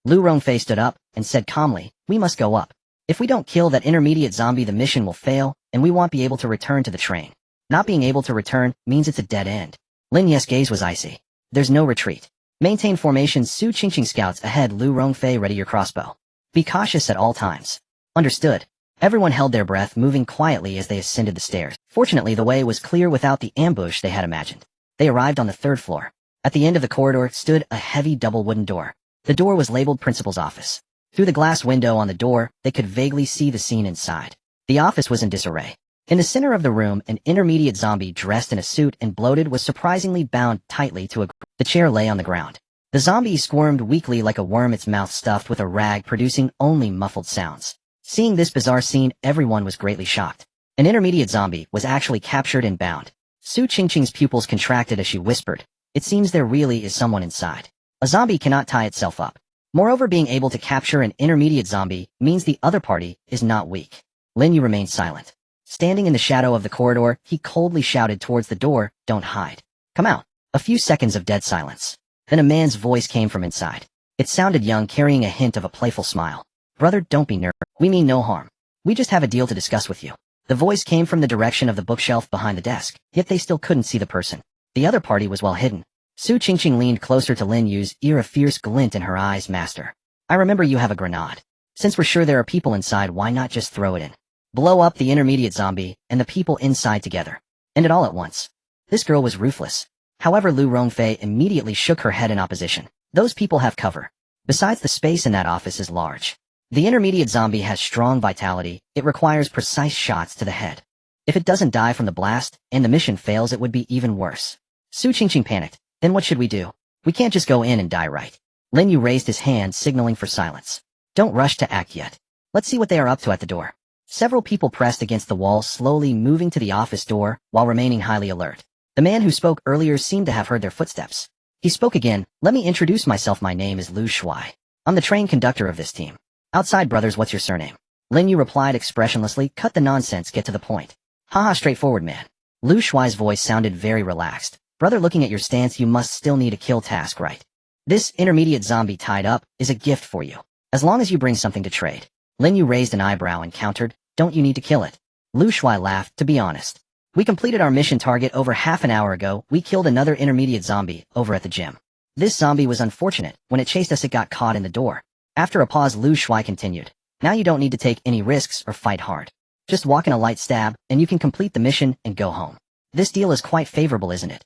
Lu Rongfei stood up and said calmly, "We must go up. If we don't kill that intermediate zombie, the mission will fail, and we won't be able to return to the train. Not being able to return means it's a dead end." Lin Yu's gaze was icy. "There's no retreat. Maintain formation. Su Qingqing scouts ahead. Lu Rongfei, ready your crossbow. Be cautious at all times." "Understood." Everyone held their breath, moving quietly as they ascended the stairs. Fortunately, the way was clear without the ambush they had imagined. They arrived on the 3rd floor. At the end of the corridor stood a heavy double wooden door. The door was labeled Principal's Office. Through the glass window on the door, they could vaguely see the scene inside. The office was in disarray. In the center of the room, an intermediate zombie dressed in a suit and bloated was surprisingly bound tightly to the chair lay on the ground. The zombie squirmed weakly like a worm, its mouth stuffed with a rag, producing only muffled sounds. Seeing this bizarre scene, everyone was greatly shocked. An intermediate zombie was actually captured and bound. Su Qingqing's pupils contracted as she whispered, "It seems there really is someone inside." A zombie cannot tie itself up. Moreover, being able to capture an intermediate zombie means the other party is not weak. Lin Yu remained silent. Standing in the shadow of the corridor, he coldly shouted towards the door, "Don't hide. Come out." A few seconds of dead silence. Then a man's voice came from inside. It sounded young, carrying a hint of a playful smile. "Brother, don't be nervous. We mean no harm. We just have a deal to discuss with you." The voice came from the direction of the bookshelf behind the desk, yet they still couldn't see the person. The other party was well hidden. Su Qingqing leaned closer to Lin Yu's ear, a fierce glint in her eyes. "Master, I remember you have a grenade. Since we're sure there are people inside, why not just throw it in? Blow up the intermediate zombie and the people inside together. End it all at once." This girl was ruthless. However, Lu Rongfei immediately shook her head in opposition. "Those people have cover. Besides, the space in that office is large. The intermediate zombie has strong vitality. It requires precise shots to the head. If it doesn't die from the blast, and the mission fails, it would be even worse." Su Qingqing panicked. "Then what should we do? We can't just go in and die, right?" Lin Yu raised his hand, signaling for silence. "Don't rush to act yet. Let's see what they are up to at the door." Several people pressed against the wall, slowly moving to the office door, while remaining highly alert. The man who spoke earlier seemed to have heard their footsteps. He spoke again. "Let me introduce myself. My name is Lu Shuai. I'm the train conductor of this team." "Outside brothers, what's your surname?" Lin Yu replied expressionlessly. "Cut the nonsense, get to the point." "Haha, straightforward man." Lu Shuai's voice sounded very relaxed. "Brother, looking at your stance, you must still need a kill task, right? This intermediate zombie tied up is a gift for you, as long as you bring something to trade." Lin Yu raised an eyebrow and countered, "Don't you need to kill it?" Lu Shuai laughed. "To be honest, we completed our mission target over half an hour ago. We killed another intermediate zombie over at the gym. This zombie was unfortunate. When it chased us, it got caught in the door." After a pause, Lu Shuai continued, "Now you don't need to take any risks or fight hard. Just walk in a light stab, and you can complete the mission and go home. This deal is quite favorable, isn't it?"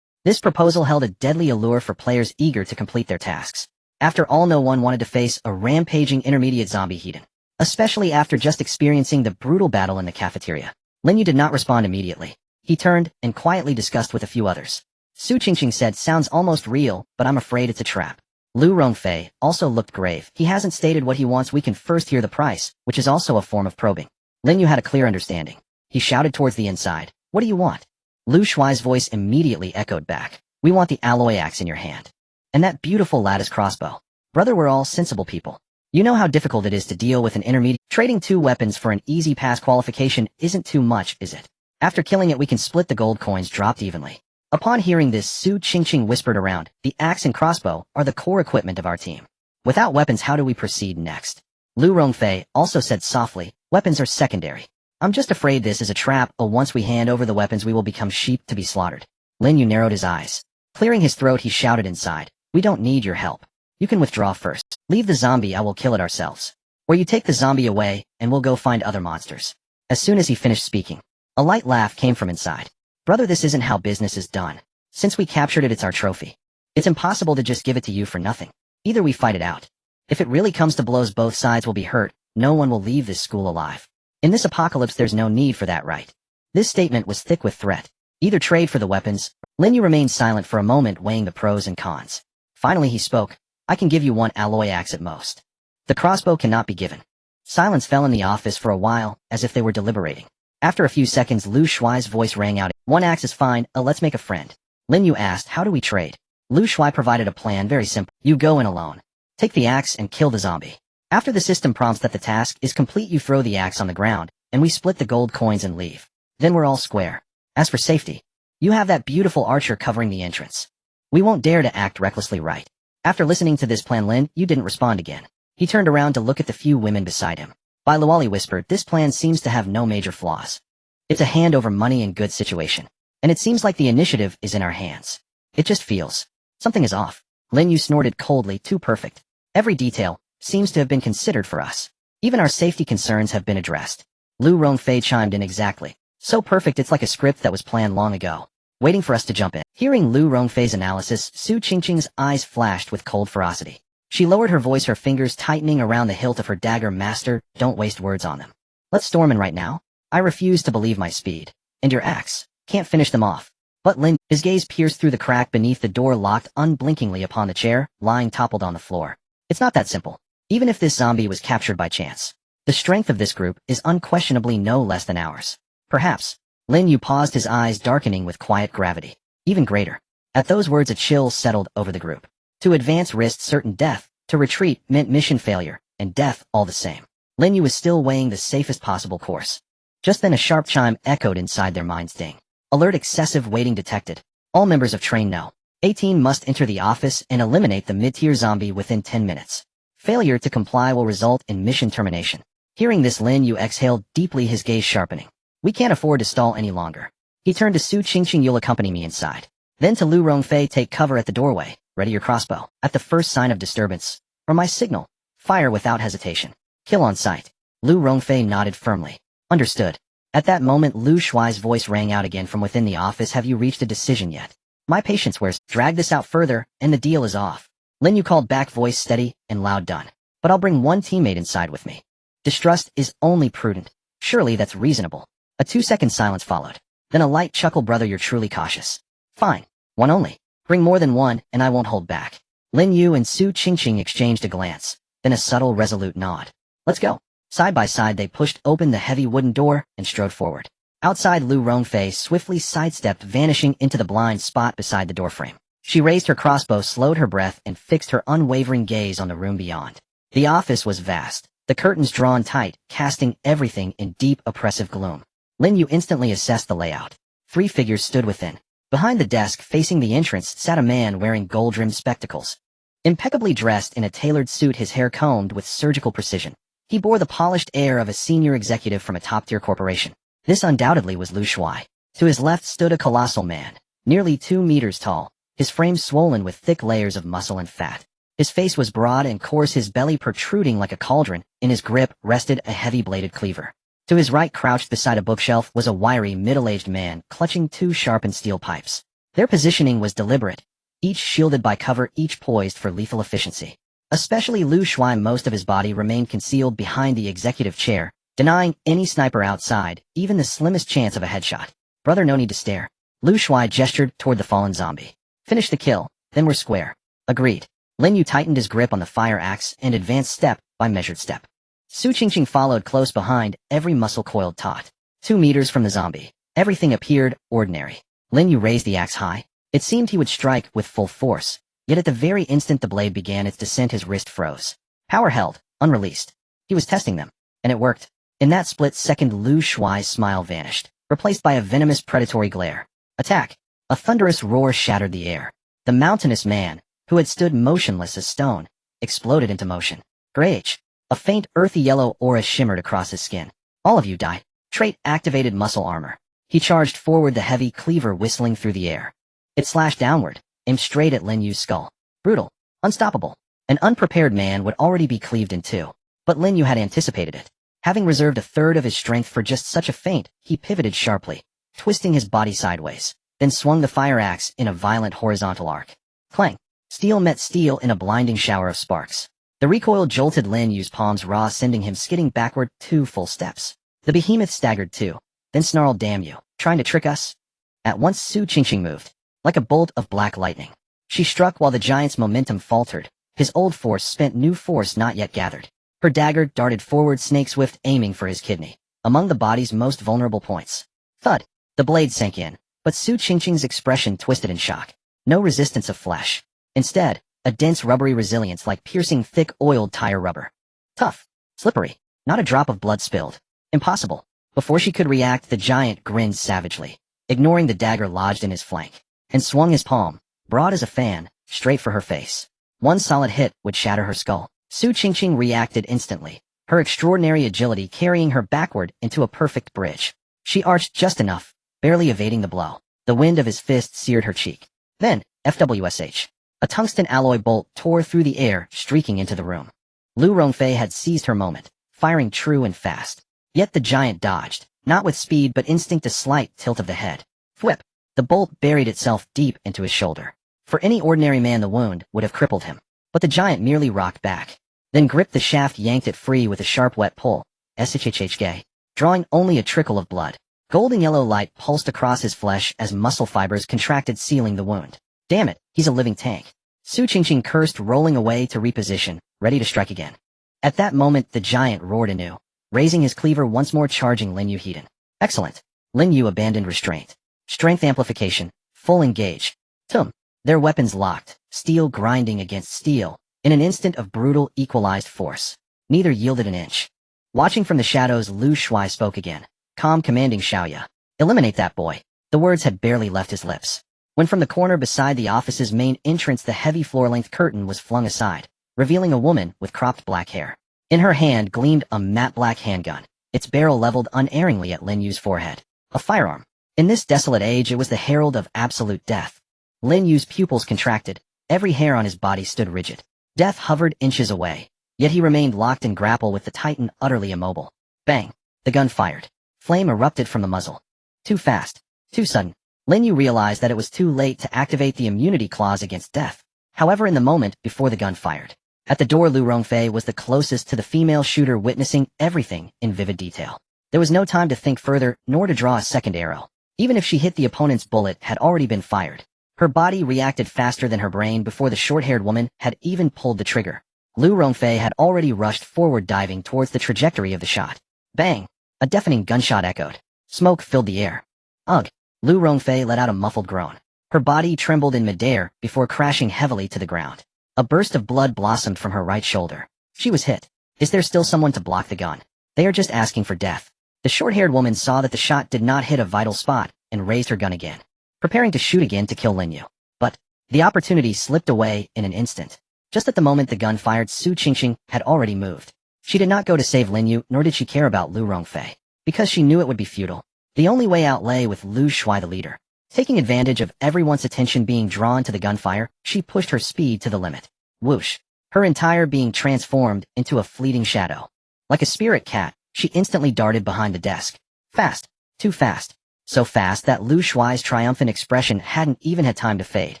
This proposal held a deadly allure for players eager to complete their tasks. After all, no one wanted to face a rampaging intermediate zombie heathen, especially after just experiencing the brutal battle in the cafeteria. Lin Yu did not respond immediately. He turned and quietly discussed with a few others. Su Qingqing said, "Sounds almost real, but I'm afraid it's a trap." Lu Rongfei also looked grave. "He hasn't stated what he wants. We can first hear the price," which is also a form of probing. Lin Yu had a clear understanding. He shouted towards the inside, "What do you want?" Lu Shuai's voice immediately echoed back, "We want the alloy axe in your hand. And that beautiful lattice crossbow. Brother, we're all sensible people. You know how difficult it is to deal with an intermediate. Trading 2 weapons for an easy pass qualification isn't too much, is it? After killing it, we can split the gold coins dropped evenly." Upon hearing this, Su Qingqing whispered around, "The axe and crossbow are the core equipment of our team. Without weapons, how do we proceed next?" Lu Rongfei also said softly, "Weapons are secondary. I'm just afraid this is a trap, but once we hand over the weapons, we will become sheep to be slaughtered." Lin Yu narrowed his eyes. Clearing his throat, he shouted inside, "We don't need your help. You can withdraw first. Leave the zombie, I will kill it ourselves. Or you take the zombie away, and we'll go find other monsters." As soon as he finished speaking, a light laugh came from inside. Brother, this isn't how business is done. Since we captured it, it's our trophy. It's impossible to just give it to you for nothing. Either we fight it out. If it really comes to blows, both sides will be hurt. No one will leave this school alive. In this apocalypse, there's no need for that, right? This statement was thick with threat. Either trade for the weapons. Lin Yu remained silent for a moment, weighing the pros and cons. Finally he spoke. I can give you one alloy axe at most. The crossbow cannot be given. Silence fell in the office for a while, as if they were deliberating. After a few seconds, Lu Shuai's voice rang out. One axe is fine, let's make a friend. Lin Yu asked, how do we trade? Lu Shuai provided a plan, very simple. You go in alone. Take the axe and kill the zombie. After the system prompts that the task is complete, you throw the axe on the ground, and we split the gold coins and leave. Then we're all square. As for safety, you have that beautiful archer covering the entrance. We won't dare to act recklessly, right? After listening to this plan, Lin Yu didn't respond again. He turned around to look at the few women beside him. Bai Luoli whispered, this plan seems to have no major flaws. It's a hand over money and goods situation. And it seems like the initiative is in our hands. It just feels. Something is off. Lin Yu snorted coldly, too perfect. Every detail seems to have been considered for us. Even our safety concerns have been addressed. Lu Rongfei chimed in, exactly. So perfect it's like a script that was planned long ago, waiting for us to jump in. Hearing Lu Rongfei's analysis, Su Qingqing's eyes flashed with cold ferocity. She lowered her voice, her fingers tightening around the hilt of her dagger. Master, don't waste words on them. Let's storm in right now. I refuse to believe my speed. And your axe can't finish them off. But Lin, his gaze pierced through the crack beneath the door, locked unblinkingly upon the chair, lying toppled on the floor. It's not that simple. Even if this zombie was captured by chance, the strength of this group is unquestionably no less than ours. Perhaps. Lin Yu paused, his eyes darkening with quiet gravity. Even greater. At those words a chill settled over the group. To advance risked certain death, to retreat meant mission failure, and death all the same. Lin Yu was still weighing the safest possible course. Just then a sharp chime echoed inside their minds. Ding. Alert, excessive waiting detected. All members of Train No. 18 must enter the office and eliminate the mid-tier zombie within 10 minutes. Failure to comply will result in mission termination. Hearing this, Lin Yu exhaled deeply, his gaze sharpening. We can't afford to stall any longer. He turned to Su Qingqing, you'll accompany me inside. Then to Lu Rongfei, take cover at the doorway, ready your crossbow. At the first sign of disturbance, or my signal, fire without hesitation. Kill on sight. Lu Rongfei nodded firmly. Understood. At that moment Lu Shuai's voice rang out again from within the office, have you reached a decision yet? My patience wears. Drag this out further, and the deal is off. Lin Yu called back, voice steady and loud, done. But I'll bring one teammate inside with me. Distrust is only prudent. Surely that's reasonable. A 2-second silence followed. Then a light chuckle, brother, you're truly cautious. Fine. One only. Bring more than one, and I won't hold back. Lin Yu and Su Qingqing exchanged a glance, then a subtle, resolute nod. Let's go. Side by side they pushed open the heavy wooden door and strode forward. Outside, Lu Rongfei swiftly sidestepped, vanishing into the blind spot beside the doorframe. She raised her crossbow, slowed her breath, and fixed her unwavering gaze on the room beyond. The office was vast, the curtains drawn tight, casting everything in deep, oppressive gloom. Lin Yu instantly assessed the layout. 3 figures stood within. Behind the desk, facing the entrance, sat a man wearing gold-rimmed spectacles. Impeccably dressed in a tailored suit, his hair combed with surgical precision. He bore the polished air of a senior executive from a top-tier corporation. This undoubtedly was Lu Shuai. To his left stood a colossal man, nearly 2 meters tall, his frame swollen with thick layers of muscle and fat. His face was broad and coarse, his belly protruding like a cauldron. In his grip rested a heavy-bladed cleaver. To his right, crouched beside a bookshelf, was a wiry, middle-aged man clutching 2 sharpened steel pipes. Their positioning was deliberate, each shielded by cover, each poised for lethal efficiency. Especially Lu Shuai, most of his body remained concealed behind the executive chair, denying any sniper outside even the slimmest chance of a headshot. Brother, no need to stare. Lu Shuai gestured toward the fallen zombie. Finish the kill, then we're square. Agreed. Lin Yu tightened his grip on the fire axe and advanced step by measured step. Su Qingqing followed close behind, every muscle coiled taut. 2 meters from the zombie, everything appeared ordinary. Lin Yu raised the axe high. It seemed he would strike with full force, yet at the very instant the blade began its descent, his wrist froze. Power held, unreleased. He was testing them, and it worked. In that split second, Lu Shuai's smile vanished, replaced by a venomous predatory glare. Attack! A thunderous roar shattered the air. The mountainous man, who had stood motionless as stone, exploded into motion. Grayish. A faint earthy yellow aura shimmered across his skin. All of you die. Trait activated muscle armor. He charged forward, the heavy cleaver whistling through the air. It slashed downward, aimed straight at Lin Yu's skull. Brutal. Unstoppable. An unprepared man would already be cleaved in 2. But Lin Yu had anticipated it. Having reserved a third of his strength for just such a feint, he pivoted sharply. twisting his body sideways, then swung the fire axe in a violent horizontal arc. Clang! Steel met steel in a blinding shower of sparks. The recoil jolted Lin Yu's palms raw, sending him skidding backward 2 full steps. The behemoth staggered 2, then snarled, "Damn you, trying to trick us?" At once Su Qingqing moved, like a bolt of black lightning. She struck while the giant's momentum faltered. His old force spent new force not yet gathered. Her dagger darted forward, snake swift, aiming for his kidney, among the body's most vulnerable points. Thud! The blade sank in, but Su Qingqing's expression twisted in shock. No resistance of flesh. Instead, a dense rubbery resilience like piercing thick oiled tire rubber. Tough. Slippery. Not a drop of blood spilled. Impossible. Before she could react, the giant grinned savagely, ignoring the dagger lodged in his flank, and swung his palm, broad as a fan, straight for her face. One solid hit would shatter her skull. Su Qingqing reacted instantly, her extraordinary agility carrying her backward into a perfect bridge. She arched just enough, barely evading the blow. The wind of his fist seared her cheek. Then, FWSH. A tungsten alloy bolt tore through the air, streaking into the room. Lu Rongfei had seized her moment, firing true and fast. Yet the giant dodged, not with speed but instinct, a slight tilt of the head. Thwip! The bolt buried itself deep into his shoulder. For any ordinary man the wound would have crippled him. But the giant merely rocked back, then gripped the shaft, yanked it free with a sharp wet pull, SHHHK, drawing only a trickle of blood. Golden yellow light pulsed across his flesh as muscle fibers contracted, sealing the wound. Damn it, he's a living tank. Su Qingqing cursed, rolling away to reposition, ready to strike again. At that moment, the giant roared anew, raising his cleaver once more, charging Lin Yu Heaton. Excellent. Lin Yu abandoned restraint. Strength amplification, full engage. Tum. Their weapons locked, steel grinding against steel, in an instant of brutal, equalized force. Neither yielded an inch. Watching from the shadows, Lu Shuai spoke again, calm, commanding Xiaoya. Eliminate that boy. The words had barely left his lips, when from the corner beside the office's main entrance the heavy floor-length curtain was flung aside, revealing a woman with cropped black hair. In her hand gleamed a matte black handgun, its barrel leveled unerringly at Lin Yu's forehead. A firearm. In this desolate age, it was the herald of absolute death. Lin Yu's pupils contracted, every hair on his body stood rigid. Death hovered inches away, yet he remained locked in grapple with the titan, utterly immobile. Bang! The gun fired. Flame erupted from the muzzle. Too fast. Too sudden. Lin Yu realized that it was too late to activate the immunity clause against death. However, in the moment before the gun fired, at the door, Lu Rongfei was the closest to the female shooter, witnessing everything in vivid detail. There was no time to think further, nor to draw a second arrow. Even if she hit, the opponent's bullet had already been fired. Her body reacted faster than her brain before the short-haired woman had even pulled the trigger. Lu Rongfei had already rushed forward, diving towards the trajectory of the shot. Bang! A deafening gunshot echoed. Smoke filled the air. Ugh! Lu Rongfei let out a muffled groan. Her body trembled in midair before crashing heavily to the ground. A burst of blood blossomed from her right shoulder. She was hit. Is there still someone to block the gun? They are just asking for death. The short-haired woman saw that the shot did not hit a vital spot and raised her gun again, preparing to shoot again to kill Lin Yu. But the opportunity slipped away in an instant. Just at the moment the gun fired, Su Qingqing had already moved. She did not go to save Lin Yu, nor did she care about Lu Rongfei, because she knew it would be futile. The only way out lay with Lu Shuai, the leader. Taking advantage of everyone's attention being drawn to the gunfire, she pushed her speed to the limit. Whoosh! Her entire being transformed into a fleeting shadow. Like a spirit cat, she instantly darted behind the desk. Fast. Too fast. So fast that Lu Shuai's triumphant expression hadn't even had time to fade.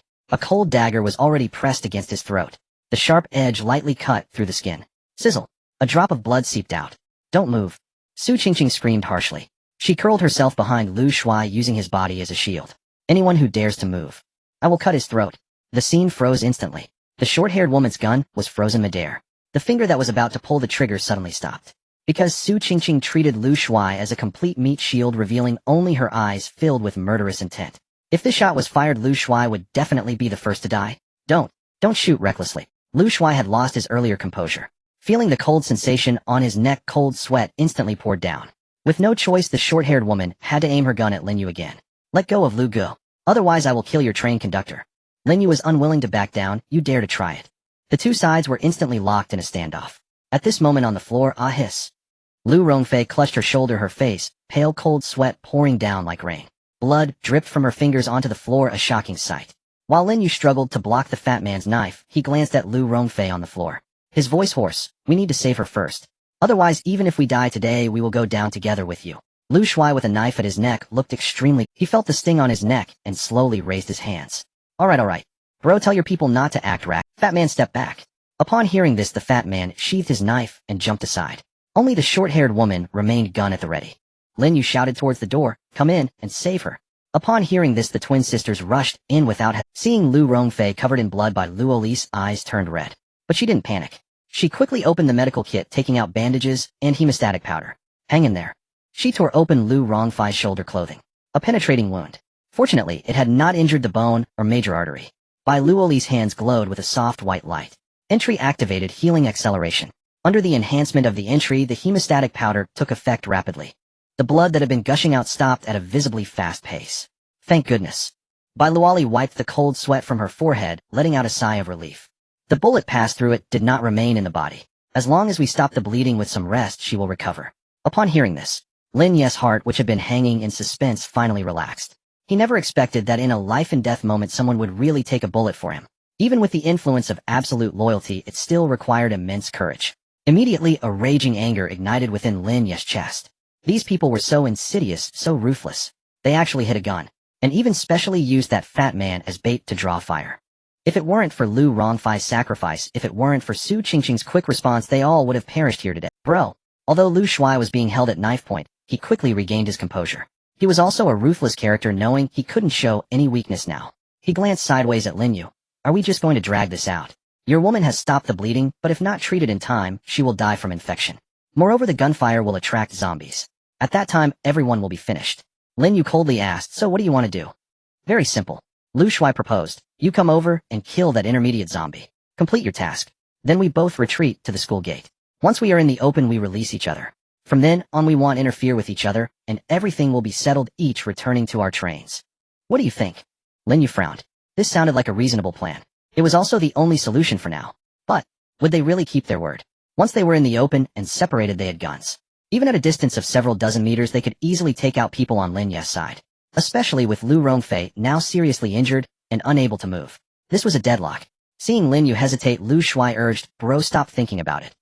A cold dagger was already pressed against his throat, the sharp edge lightly cut through the skin. Sizzle! A drop of blood seeped out. Don't move. Su Qingqing screamed harshly. She curled herself behind Lu Shuai, using his body as a shield. Anyone who dares to move, I will cut his throat. The scene froze instantly. The short-haired woman's gun was frozen midair. The finger that was about to pull the trigger suddenly stopped, because Su Qingqing treated Lu Shuai as a complete meat shield, revealing only her eyes filled with murderous intent. If this shot was fired, Lu Shuai would definitely be the first to die. Don't shoot recklessly. Lu Shuai had lost his earlier composure. Feeling the cold sensation on his neck, cold sweat instantly poured down. With no choice, the short-haired woman had to aim her gun at Lin Yu again. Let go of Lu Gu, otherwise I will kill your train conductor. Lin Yu was unwilling to back down. You dare to try it. The two sides were instantly locked in a standoff. At this moment on the floor, a hiss. Lu Rongfei clutched her shoulder, her face, pale cold sweat pouring down like rain. Blood dripped from her fingers onto the floor, a shocking sight. While Lin Yu struggled to block the fat man's knife, he glanced at Lu Rongfei on the floor. His voice hoarse. We need to save her first. Otherwise, even if we die today, we will go down together with you. Lu Shuai with a knife at his neck looked extremely. He felt the sting on his neck and slowly raised his hands. Alright. Bro, tell your people not to act rash. Fat man stepped back. Upon hearing this, the fat man sheathed his knife and jumped aside. Only the short-haired woman remained gun at the ready. Lin Yu shouted towards the door, "Come in and save her." Upon hearing this, the twin sisters rushed in without seeing Lu Rongfei covered in blood by Lu Oli's eyes turned red. But she didn't panic. She quickly opened the medical kit, taking out bandages and hemostatic powder. Hang in there. She tore open Lu Rongfei's shoulder clothing. A penetrating wound. Fortunately, it had not injured the bone or major artery. By Lu Oli's hands glowed with a soft white light. Entry activated healing acceleration. Under the enhancement of the entry, the hemostatic powder took effect rapidly. The blood that had been gushing out stopped at a visibly fast pace. Thank goodness. Bai Luoli wiped the cold sweat from her forehead, letting out a sigh of relief. The bullet passed through it did not remain in the body. As long as we stop the bleeding with some rest, she will recover. Upon hearing this, Lin Yu's heart, which had been hanging in suspense, finally relaxed. He never expected that in a life-and-death moment someone would really take a bullet for him. Even with the influence of absolute loyalty, it still required immense courage. Immediately, a raging anger ignited within Lin Yu's chest. These people were so insidious, so ruthless. They actually hid a gun, and even specially used that fat man as bait to draw fire. If it weren't for Lu Rongfei's sacrifice, if it weren't for Su Qingqing's quick response, they all would have perished here today. Bro. Although Lu Shuai was being held at knife point, he quickly regained his composure. He was also a ruthless character, knowing he couldn't show any weakness now. He glanced sideways at Lin Yu. Are we just going to drag this out? Your woman has stopped the bleeding, but if not treated in time, she will die from infection. Moreover, the gunfire will attract zombies. At that time, everyone will be finished. Lin Yu coldly asked, so what do you want to do? Very simple. Lu Shuai proposed. You come over and kill that intermediate zombie. Complete your task. Then we both retreat to the school gate. Once we are in the open, we release each other. From then on, we won't interfere with each other, and everything will be settled, each returning to our trains. What do you think? Lin Yu frowned. This sounded like a reasonable plan. It was also the only solution for now. But, would they really keep their word? Once they were in the open and separated, they had guns. Even at a distance of several dozen meters, they could easily take out people on Lin Yu's side. Especially with Lu Rongfei now seriously injured and unable to move. This was a deadlock. Seeing Lin Yu hesitate, Lu Shuai urged, bro, stop thinking about it.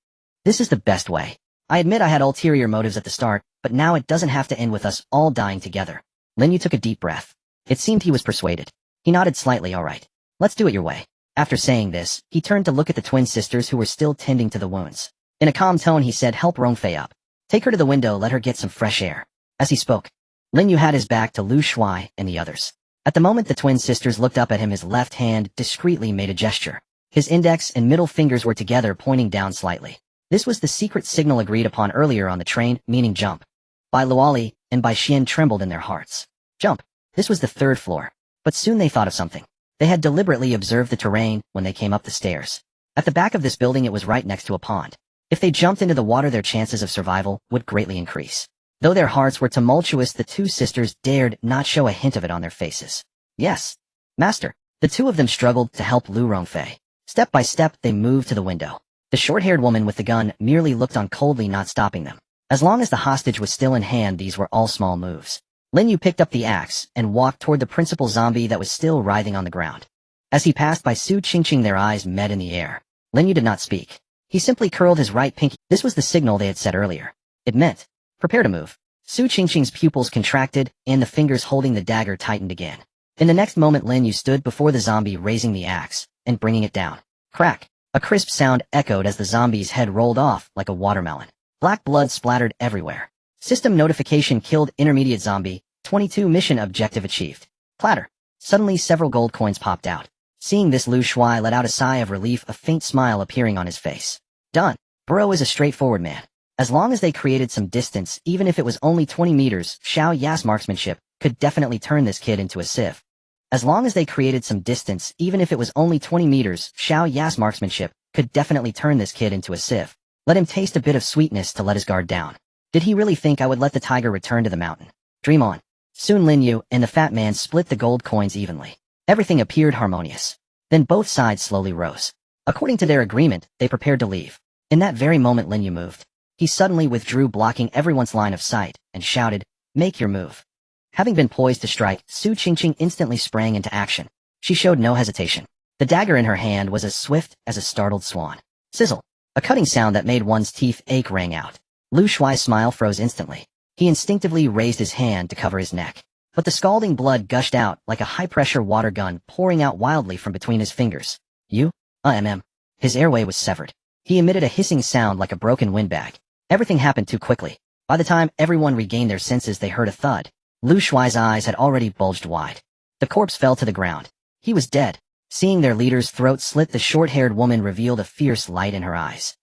This is the best way. I admit I had ulterior motives at the start, but now it doesn't have to end with us all dying together. Lin Yu took a deep breath. It seemed he was persuaded. He nodded slightly. Alright. Let's do it your way. After saying this, he turned to look at the twin sisters who were still tending to the wounds. In a calm tone, he said, help Rongfei up. Take her to the window, let her get some fresh air. As he spoke, Lin Yu had his back to Lu Shuai and the others. At the moment the twin sisters looked up at him, his left hand discreetly made a gesture. His index and middle fingers were together, pointing down slightly. This was the secret signal agreed upon earlier on the train, meaning jump. Bai Luoli and Bai Xian trembled in their hearts. Jump. This was the third floor. But soon they thought of something. They had deliberately observed the terrain when they came up the stairs. At the back of this building, it was right next to a pond. If they jumped into the water, their chances of survival would greatly increase. Though their hearts were tumultuous, the two sisters dared not show a hint of it on their faces. Yes, master. The two of them struggled to help Lu Rongfei. Step by step, they moved to the window. The short-haired woman with the gun merely looked on coldly, not stopping them. As long as the hostage was still in hand, these were all small moves. Lin Yu picked up the axe and walked toward the principal zombie that was still writhing on the ground. As he passed by Su Qingqing, their eyes met in the air. Lin Yu did not speak. He simply curled his right pinky. This was the signal they had set earlier. It meant, prepare to move. Su Qingqing's pupils contracted, and the fingers holding the dagger tightened again. In the next moment, Lin Yu stood before the zombie, raising the axe and bringing it down. Crack! A crisp sound echoed as the zombie's head rolled off like a watermelon. Black blood splattered everywhere. System notification: killed intermediate zombie. 22 mission objective achieved. Clatter. Suddenly several gold coins popped out. Seeing this, Lu Shuai let out a sigh of relief, a faint smile appearing on his face. Done. Bro is a straightforward man. As long as they created some distance, even if it was only 20 meters, Xiao Ya's marksmanship could definitely turn this kid into a sieve. As long as they created some distance, even if it was only 20 meters, Xiao Ya's marksmanship could definitely turn this kid into a sieve. Let him taste a bit of sweetness to let his guard down. Did he really think I would let the tiger return to the mountain? Dream on. Soon Lin Yu and the fat man split the gold coins evenly. Everything appeared harmonious. Then both sides slowly rose. According to their agreement, they prepared to leave. In that very moment, Lin Yu moved. He suddenly withdrew, blocking everyone's line of sight, and shouted, make your move. Having been poised to strike, Su Qingqing instantly sprang into action. She showed no hesitation. The dagger in her hand was as swift as a startled swan. Sizzle. A cutting sound that made one's teeth ache rang out. Lu Shuai's smile froze instantly. He instinctively raised his hand to cover his neck. But the scalding blood gushed out like a high-pressure water gun pouring out wildly from between his fingers. His airway was severed. He emitted a hissing sound like a broken windbag. Everything happened too quickly. By the time everyone regained their senses, they heard a thud. Lu Shuai's eyes had already bulged wide. The corpse fell to the ground. He was dead. Seeing their leader's throat slit, the short-haired woman revealed a fierce light in her eyes.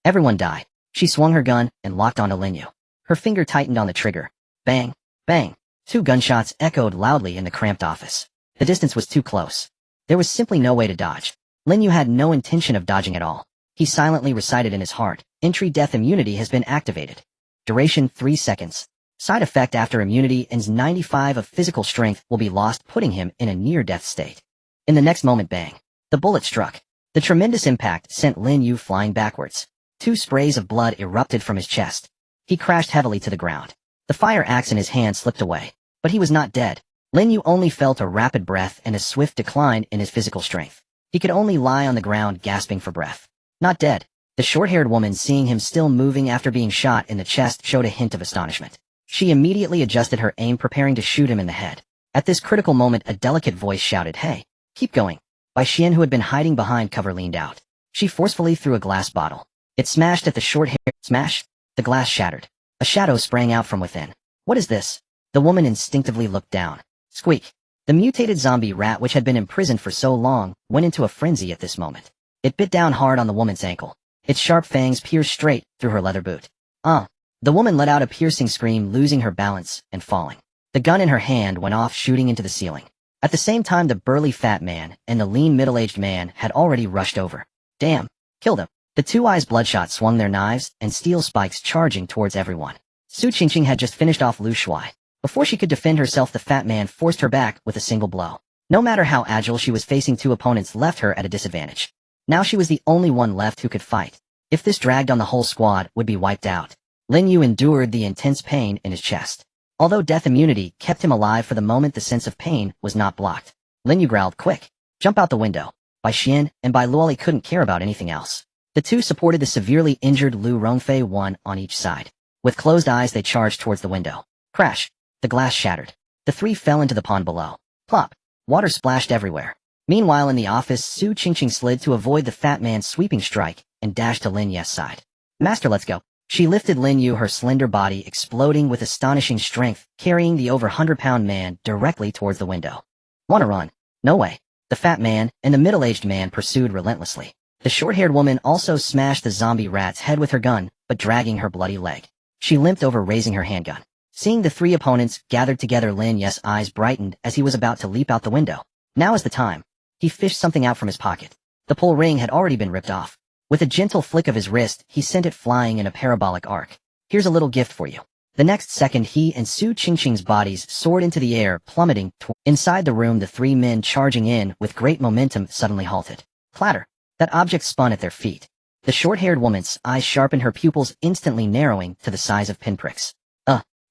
Everyone died. She swung her gun and locked onto Lin Yu. Her finger tightened on the trigger. Bang! Bang! 2 gunshots echoed loudly in the cramped office. The distance was too close. There was simply no way to dodge. Lin Yu had no intention of dodging at all. He silently recited in his heart, "Entry death immunity has been activated. Duration 3 seconds. Side effect after immunity ends 95 of physical strength will be lost, putting him in a near-death state." In the next moment, bang! The bullet struck. The tremendous impact sent Lin Yu flying backwards. 2 sprays of blood erupted from his chest. He crashed heavily to the ground. The fire axe in his hand slipped away. But he was not dead. Lin Yu only felt a rapid breath and a swift decline in his physical strength. He could only lie on the ground gasping for breath. Not dead. The short-haired woman, seeing him still moving after being shot in the chest, showed a hint of astonishment. She immediately adjusted her aim, preparing to shoot him in the head. At this critical moment, a delicate voice shouted, "Hey, keep going." Bai Xian, who had been hiding behind cover, leaned out. She forcefully threw a glass bottle. It smashed at the short-haired. Smash! The glass shattered. A shadow sprang out from within. "What is this?" The woman instinctively looked down. Squeak! The mutated zombie rat, which had been imprisoned for so long, went into a frenzy at this moment. It bit down hard on the woman's ankle. Its sharp fangs pierced straight through her leather boot. The woman let out a piercing scream, losing her balance and falling. The gun in her hand went off, shooting into the ceiling. At the same time, the burly fat man and the lean middle-aged man had already rushed over. Damn! Killed him! The 2 eyes bloodshot swung their knives and steel spikes, charging towards everyone. Su Qingqing had just finished off Lu Shuai. Before she could defend herself, the fat man forced her back with a single blow. No matter how agile she was, facing 2 opponents left her at a disadvantage. Now she was the only one left who could fight. If this dragged on, the whole squad would be wiped out. Lin Yu endured the intense pain in his chest. Although death immunity kept him alive for the moment, the sense of pain was not blocked. Lin Yu growled, "Quick! Jump out the window." Bai Xian and Bai Luoli couldn't care about anything else. The 2 supported the severely injured Lu Rongfei, 1 on each side. With closed eyes, they charged towards the window. Crash! The glass shattered. The 3 fell into the pond below. Plop! Water splashed everywhere. Meanwhile, in the office, Su Qingqing slid to avoid the fat man's sweeping strike and dashed to Lin Yu's side. "Master, let's go." She lifted Lin Yu, her slender body exploding with astonishing strength, carrying the over 100-pound man directly towards the window. "Wanna run?" "No way." The fat man and the middle-aged man pursued relentlessly. The short-haired woman also smashed the zombie rat's head with her gun, but dragging her bloody leg. She limped over, raising her handgun. Seeing the 3 opponents gathered together, Lin Yu's eyes brightened as he was about to leap out the window. Now is the time. He fished something out from his pocket. The pull ring had already been ripped off. With a gentle flick of his wrist, he sent it flying in a parabolic arc. "Here's a little gift for you." The next second, he and Su Qingqing's bodies soared into the air, plummeting. Inside the room, the 3 men charging in with great momentum suddenly halted. Clatter! That object spun at their feet. The short-haired woman's eyes sharpened, her pupils instantly narrowing to the size of pinpricks.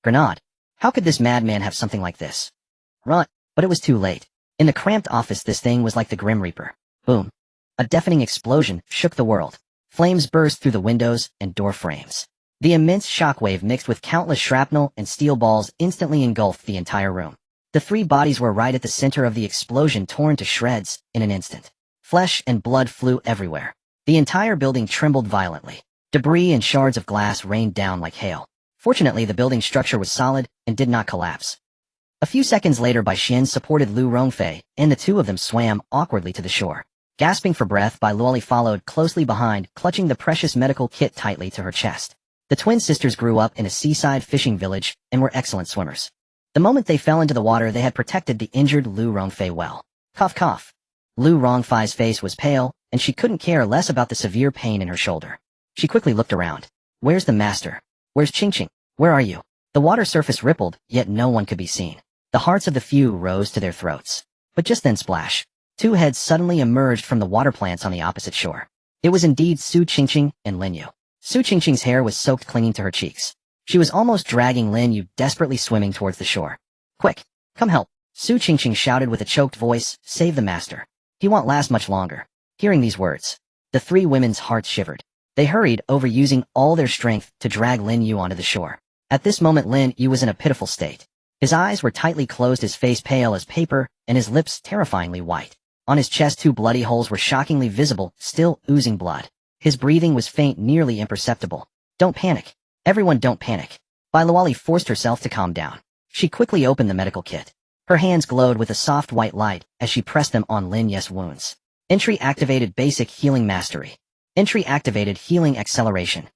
Grenade. How could this madman have something like this? Run! But it was too late. In the cramped office, this thing was like the Grim Reaper. Boom. A deafening explosion shook the world. Flames burst through the windows and door frames. The immense shockwave, mixed with countless shrapnel and steel balls, instantly engulfed the entire room. The 3 bodies were right at the center of the explosion, torn to shreds in an instant. Flesh and blood flew everywhere. The entire building trembled violently. Debris and shards of glass rained down like hail. Fortunately, the building structure was solid and did not collapse. A few seconds later, Bai Xian supported Lu Rongfei, and the 2 of them swam awkwardly to the shore. Gasping for breath, Bai Luoli followed closely behind, clutching the precious medical kit tightly to her chest. The twin sisters grew up in a seaside fishing village and were excellent swimmers. The moment they fell into the water, they had protected the injured Lu Rongfei well. Cough, cough. Lu Rongfei's face was pale, and she couldn't care less about the severe pain in her shoulder. She quickly looked around. "Where's the master? Where's Qingqing? Where are you?" The water surface rippled, yet no one could be seen. The hearts of the few rose to their throats. But just then, splash. 2 heads suddenly emerged from the water plants on the opposite shore. It was indeed Su Qingqing and Lin Yu. Su Qingqing's hair was soaked, clinging to her cheeks. She was almost dragging Lin Yu, desperately swimming towards the shore. "Quick! Come help!" Su Qingqing shouted with a choked voice. "Save the master. He won't last much longer." Hearing these words, the 3 women's hearts shivered. They hurried over, using all their strength to drag Lin Yu onto the shore. At this moment Lin Yu was in a pitiful state. His eyes were tightly closed, his face pale as paper, and his lips terrifyingly white. On his chest 2 bloody holes were shockingly visible, still oozing blood. His breathing was faint, nearly imperceptible. Don't panic. Everyone don't panic. Bai Luoli forced herself to calm down. She quickly opened the medical kit. Her hands glowed with a soft white light as she pressed them on Lin Yu's wounds. Entry activated basic healing mastery. Entry activated healing acceleration.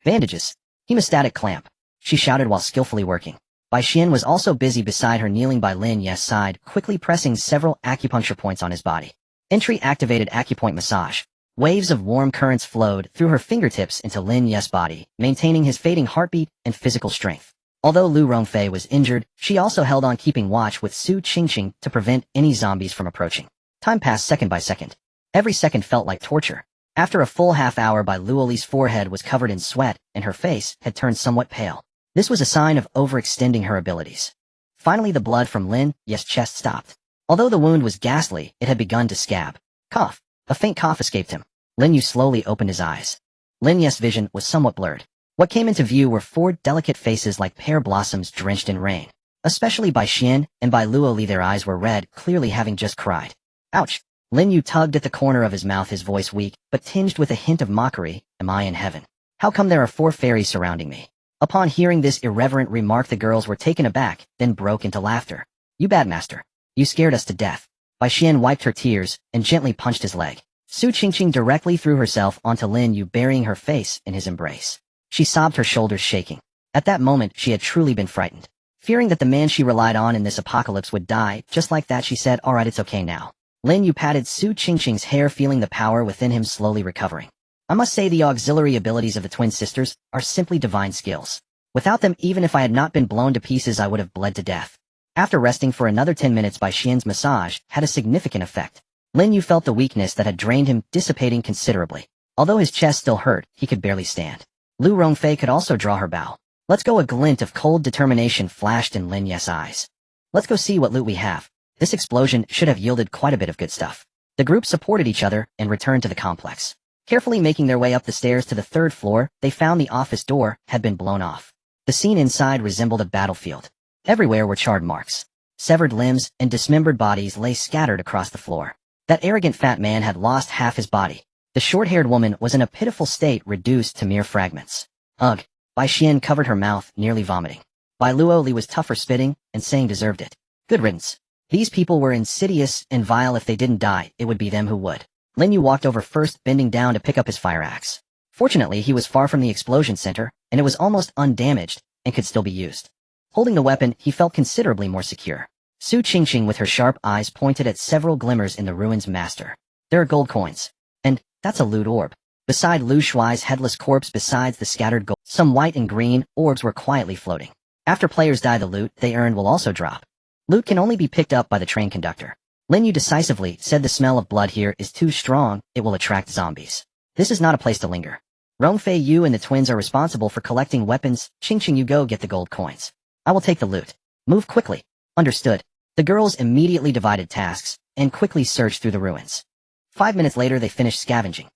Bandages. Hemostatic clamp. She shouted while skillfully working. Bai Xian was also busy beside her, kneeling by Lin Yu's side, quickly pressing several acupuncture points on his body. Entry activated acupoint massage. Waves of warm currents flowed through her fingertips into Lin Yu's body, maintaining his fading heartbeat and physical strength. Although Lu Rongfei was injured, she also held on, keeping watch with Su Qingqing to prevent any zombies from approaching. Time passed second by second. Every second felt like torture. After a full half hour, Bai Luoli's forehead was covered in sweat, and her face had turned somewhat pale. This was a sign of overextending her abilities. Finally, the blood from Lin Yu's chest stopped. Although the wound was ghastly, it had begun to scab. Cough. A faint cough escaped him. Lin Yu slowly opened his eyes. Lin Yu's vision was somewhat blurred. What came into view were 4 delicate faces like pear blossoms drenched in rain. Especially Bai Xian and Bai Luoli, their eyes were red, clearly having just cried. Ouch! Lin Yu tugged at the corner of his mouth, his voice weak, but tinged with a hint of mockery. Am I in heaven? How come there are 4 fairies surrounding me? Upon hearing this irreverent remark, the girls were taken aback, then broke into laughter. You bad master. You scared us to death. Bai Xian wiped her tears and gently punched his leg. Su Qingqing directly threw herself onto Lin Yu, burying her face in his embrace. She sobbed, her shoulders shaking. At that moment, she had truly been frightened. Fearing that the man she relied on in this apocalypse would die, just like that, she said, "Alright, it's okay now." Lin Yu patted Su Qingqing's hair, feeling the power within him slowly recovering. I must say the auxiliary abilities of the twin sisters are simply divine skills. Without them, even if I had not been blown to pieces, I would have bled to death. After resting for another 10 minutes, Bai Xian's massage had a significant effect. Lin Yu felt the weakness that had drained him dissipating considerably. Although his chest still hurt, he could barely stand. Lu Rongfei could also draw her bow. Let's go. A glint of cold determination flashed in Lin Yu's eyes. Let's go see what loot we have. This explosion should have yielded quite a bit of good stuff. The group supported each other and returned to the complex. Carefully making their way up the stairs to the 3rd floor, they found the office door had been blown off. The scene inside resembled a battlefield. Everywhere were charred marks. Severed limbs and dismembered bodies lay scattered across the floor. That arrogant fat man had lost half his body. The short-haired woman was in a pitiful state, reduced to mere fragments. Ugh. Bai Xian covered her mouth, nearly vomiting. Bai Luoli was tougher, spitting and saying deserved it. Good riddance. These people were insidious and vile. If they didn't die, it would be them who would. Lin Yu walked over first, bending down to pick up his fire axe. Fortunately, he was far from the explosion center, and it was almost undamaged and could still be used. Holding the weapon, he felt considerably more secure. Su Qingqing, with her sharp eyes, pointed at several glimmers in the ruins. Master, there are gold coins. And that's a loot orb. Beside Lu Shuai's headless corpse, besides the scattered gold, some white and green orbs were quietly floating. After players die, the loot they earned will also drop. Loot can only be picked up by the train conductor. Lin Yu decisively said, the smell of blood here is too strong, it will attract zombies. This is not a place to linger. Rongfei, you and the twins are responsible for collecting weapons. Qingqing, you go get the gold coins. I will take the loot. Move quickly. Understood. The girls immediately divided tasks and quickly searched through the ruins. 5 minutes later, they finished scavenging.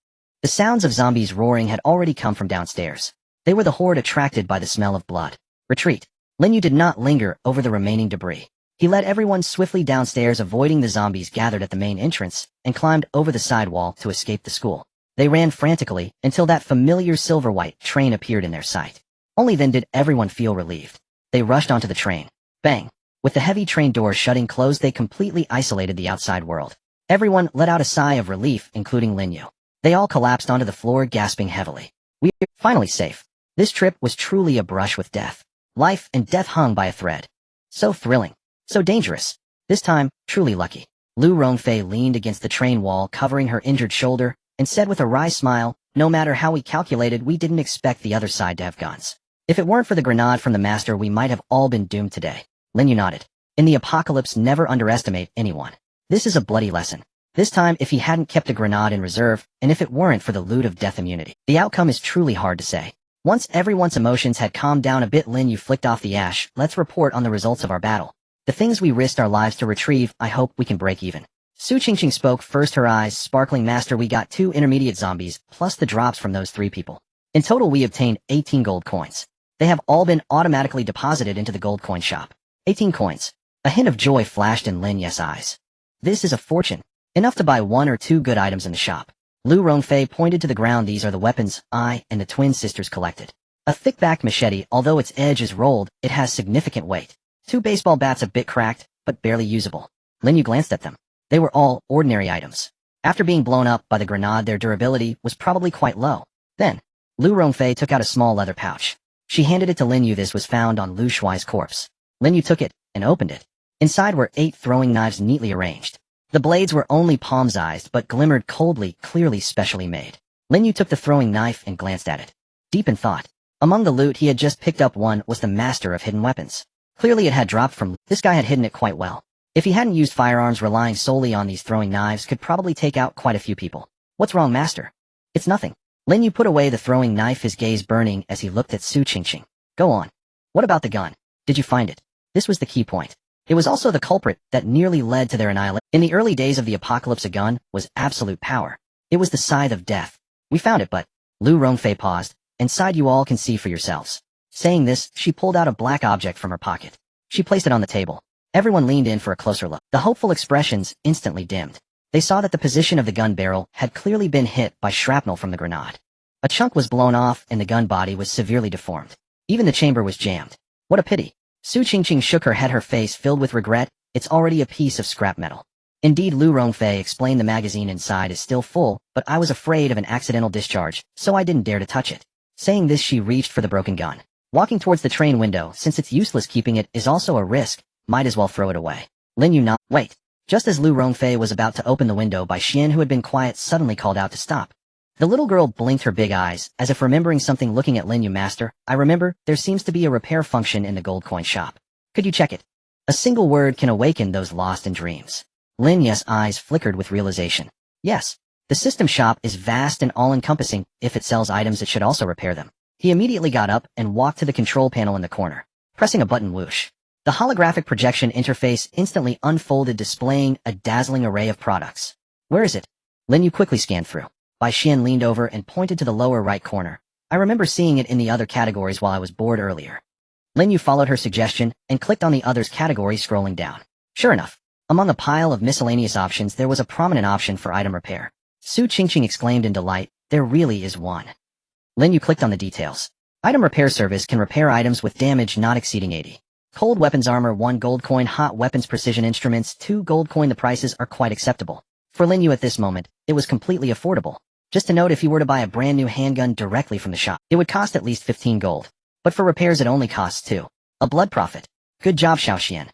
The sounds of zombies roaring had already come from downstairs. They were the horde attracted by the smell of blood. Retreat. Lin Yu did not linger over the remaining debris. He led everyone swiftly downstairs, avoiding the zombies gathered at the main entrance, and climbed over the side wall to escape the school. They ran frantically until that familiar silver-white train appeared in their sight. Only then did everyone feel relieved. They rushed onto the train. Bang! With the heavy train doors shutting closed, they completely isolated the outside world. Everyone let out a sigh of relief, including Lin Yu. They all collapsed onto the floor, gasping heavily. We are finally safe. This trip was truly a brush with death. Life and death hung by a thread. So thrilling. So dangerous. This time, truly lucky. Lu Rongfei leaned against the train wall, covering her injured shoulder, and said with a wry smile, no matter how we calculated, we didn't expect the other side to have guns. If it weren't for the grenade from the master, we might have all been doomed today. Lin Yu nodded. In the apocalypse, never underestimate anyone. This is a bloody lesson. This time, if he hadn't kept a grenade in reserve, and if it weren't for the loot of death immunity, the outcome is truly hard to say. Once everyone's emotions had calmed down a bit, Lin Yu flicked off the ash. Let's report on the results of our battle. The things we risked our lives to retrieve, I hope we can break even. Su Qingqing spoke first, her eyes sparkling. Master, we got 2 intermediate zombies, plus the drops from those 3 people. In total, we obtained 18 gold coins. They have all been automatically deposited into the gold coin shop. 18 coins. A hint of joy flashed in Lin Yu's eyes. This is a fortune. Enough to buy 1 or 2 good items in the shop. Lu Rongfei pointed to the ground. These are the weapons I and the twin sisters collected. A thick-backed machete, although its edge is rolled, it has significant weight. 2 baseball bats a bit cracked, but barely usable. Lin Yu glanced at them. They were all ordinary items. After being blown up by the grenade, their durability was probably quite low. Then, Lu Rongfei took out a small leather pouch. She handed it to Lin Yu. This was found on Lu Shuai's corpse. Lin Yu took it and opened it. Inside were 8 throwing knives neatly arranged. The blades were only palm-sized but glimmered coldly, clearly specially made. Lin Yu took the throwing knife and glanced at it. Deep in thought. Among the loot he had just picked up, one was the master of hidden weapons. Clearly it had dropped from this guy had hidden it quite well. If he hadn't used firearms, relying solely on these throwing knives could probably take out quite a few people. What's wrong, master? It's nothing. Lin Yu put away the throwing knife, his gaze burning as he looked at Su Qingqing. Go on. What about the gun? Did you find it? This was the key point. It was also the culprit that nearly led to their annihilation. In the early days of the apocalypse, a gun was absolute power. It was the scythe of death. We found it, but... Lu Rongfei paused. Inside you all can see for yourselves. Saying this, she pulled out a black object from her pocket. She placed it on the table. Everyone leaned in for a closer look. The hopeful expressions instantly dimmed. They saw that the position of the gun barrel had clearly been hit by shrapnel from the grenade. A chunk was blown off and the gun body was severely deformed. Even the chamber was jammed. What a pity. Su Qingqing shook her head, her face filled with regret. It's already a piece of scrap metal. Indeed, Lu Rongfei explained, the magazine inside is still full, but I was afraid of an accidental discharge, so I didn't dare to touch it. Saying this, she reached for the broken gun. Walking towards the train window, since it's useless keeping it is also a risk, might as well throw it away. Lin Yu not. Wait. Just as Lu Rongfei was about to open the window, Bai Xian, who had been quiet, suddenly called out to stop. The little girl blinked her big eyes, as if remembering something, looking at Lin Yu. Master, I remember, there seems to be a repair function in the gold coin shop. Could you check it? A single word can awaken those lost in dreams. Lin Yu's eyes flickered with realization. Yes. The system shop is vast and all-encompassing. If it sells items, it should also repair them. He immediately got up and walked to the control panel in the corner. Pressing a button, whoosh. The holographic projection interface instantly unfolded, displaying a dazzling array of products. Where is it? Lin Yu quickly scanned through. Bai Xian leaned over and pointed to the lower right corner. I remember seeing it in the other categories while I was bored earlier. Lin Yu followed her suggestion and clicked on the others category, scrolling down. Sure enough, among a pile of miscellaneous options there was a prominent option for item repair. Su Qingqing exclaimed in delight, there really is one. Lin Yu clicked on the details. Item repair service can repair items with damage not exceeding 80. Cold weapons armor 1 gold coin, hot weapons precision instruments 2 gold coin. The prices are quite acceptable. For Lin Yu at this moment, it was completely affordable. Just to note, if he were to buy a brand new handgun directly from the shop, it would cost at least 15 gold. But for repairs it only costs 2. A blood profit. Good job, Xiaoxian.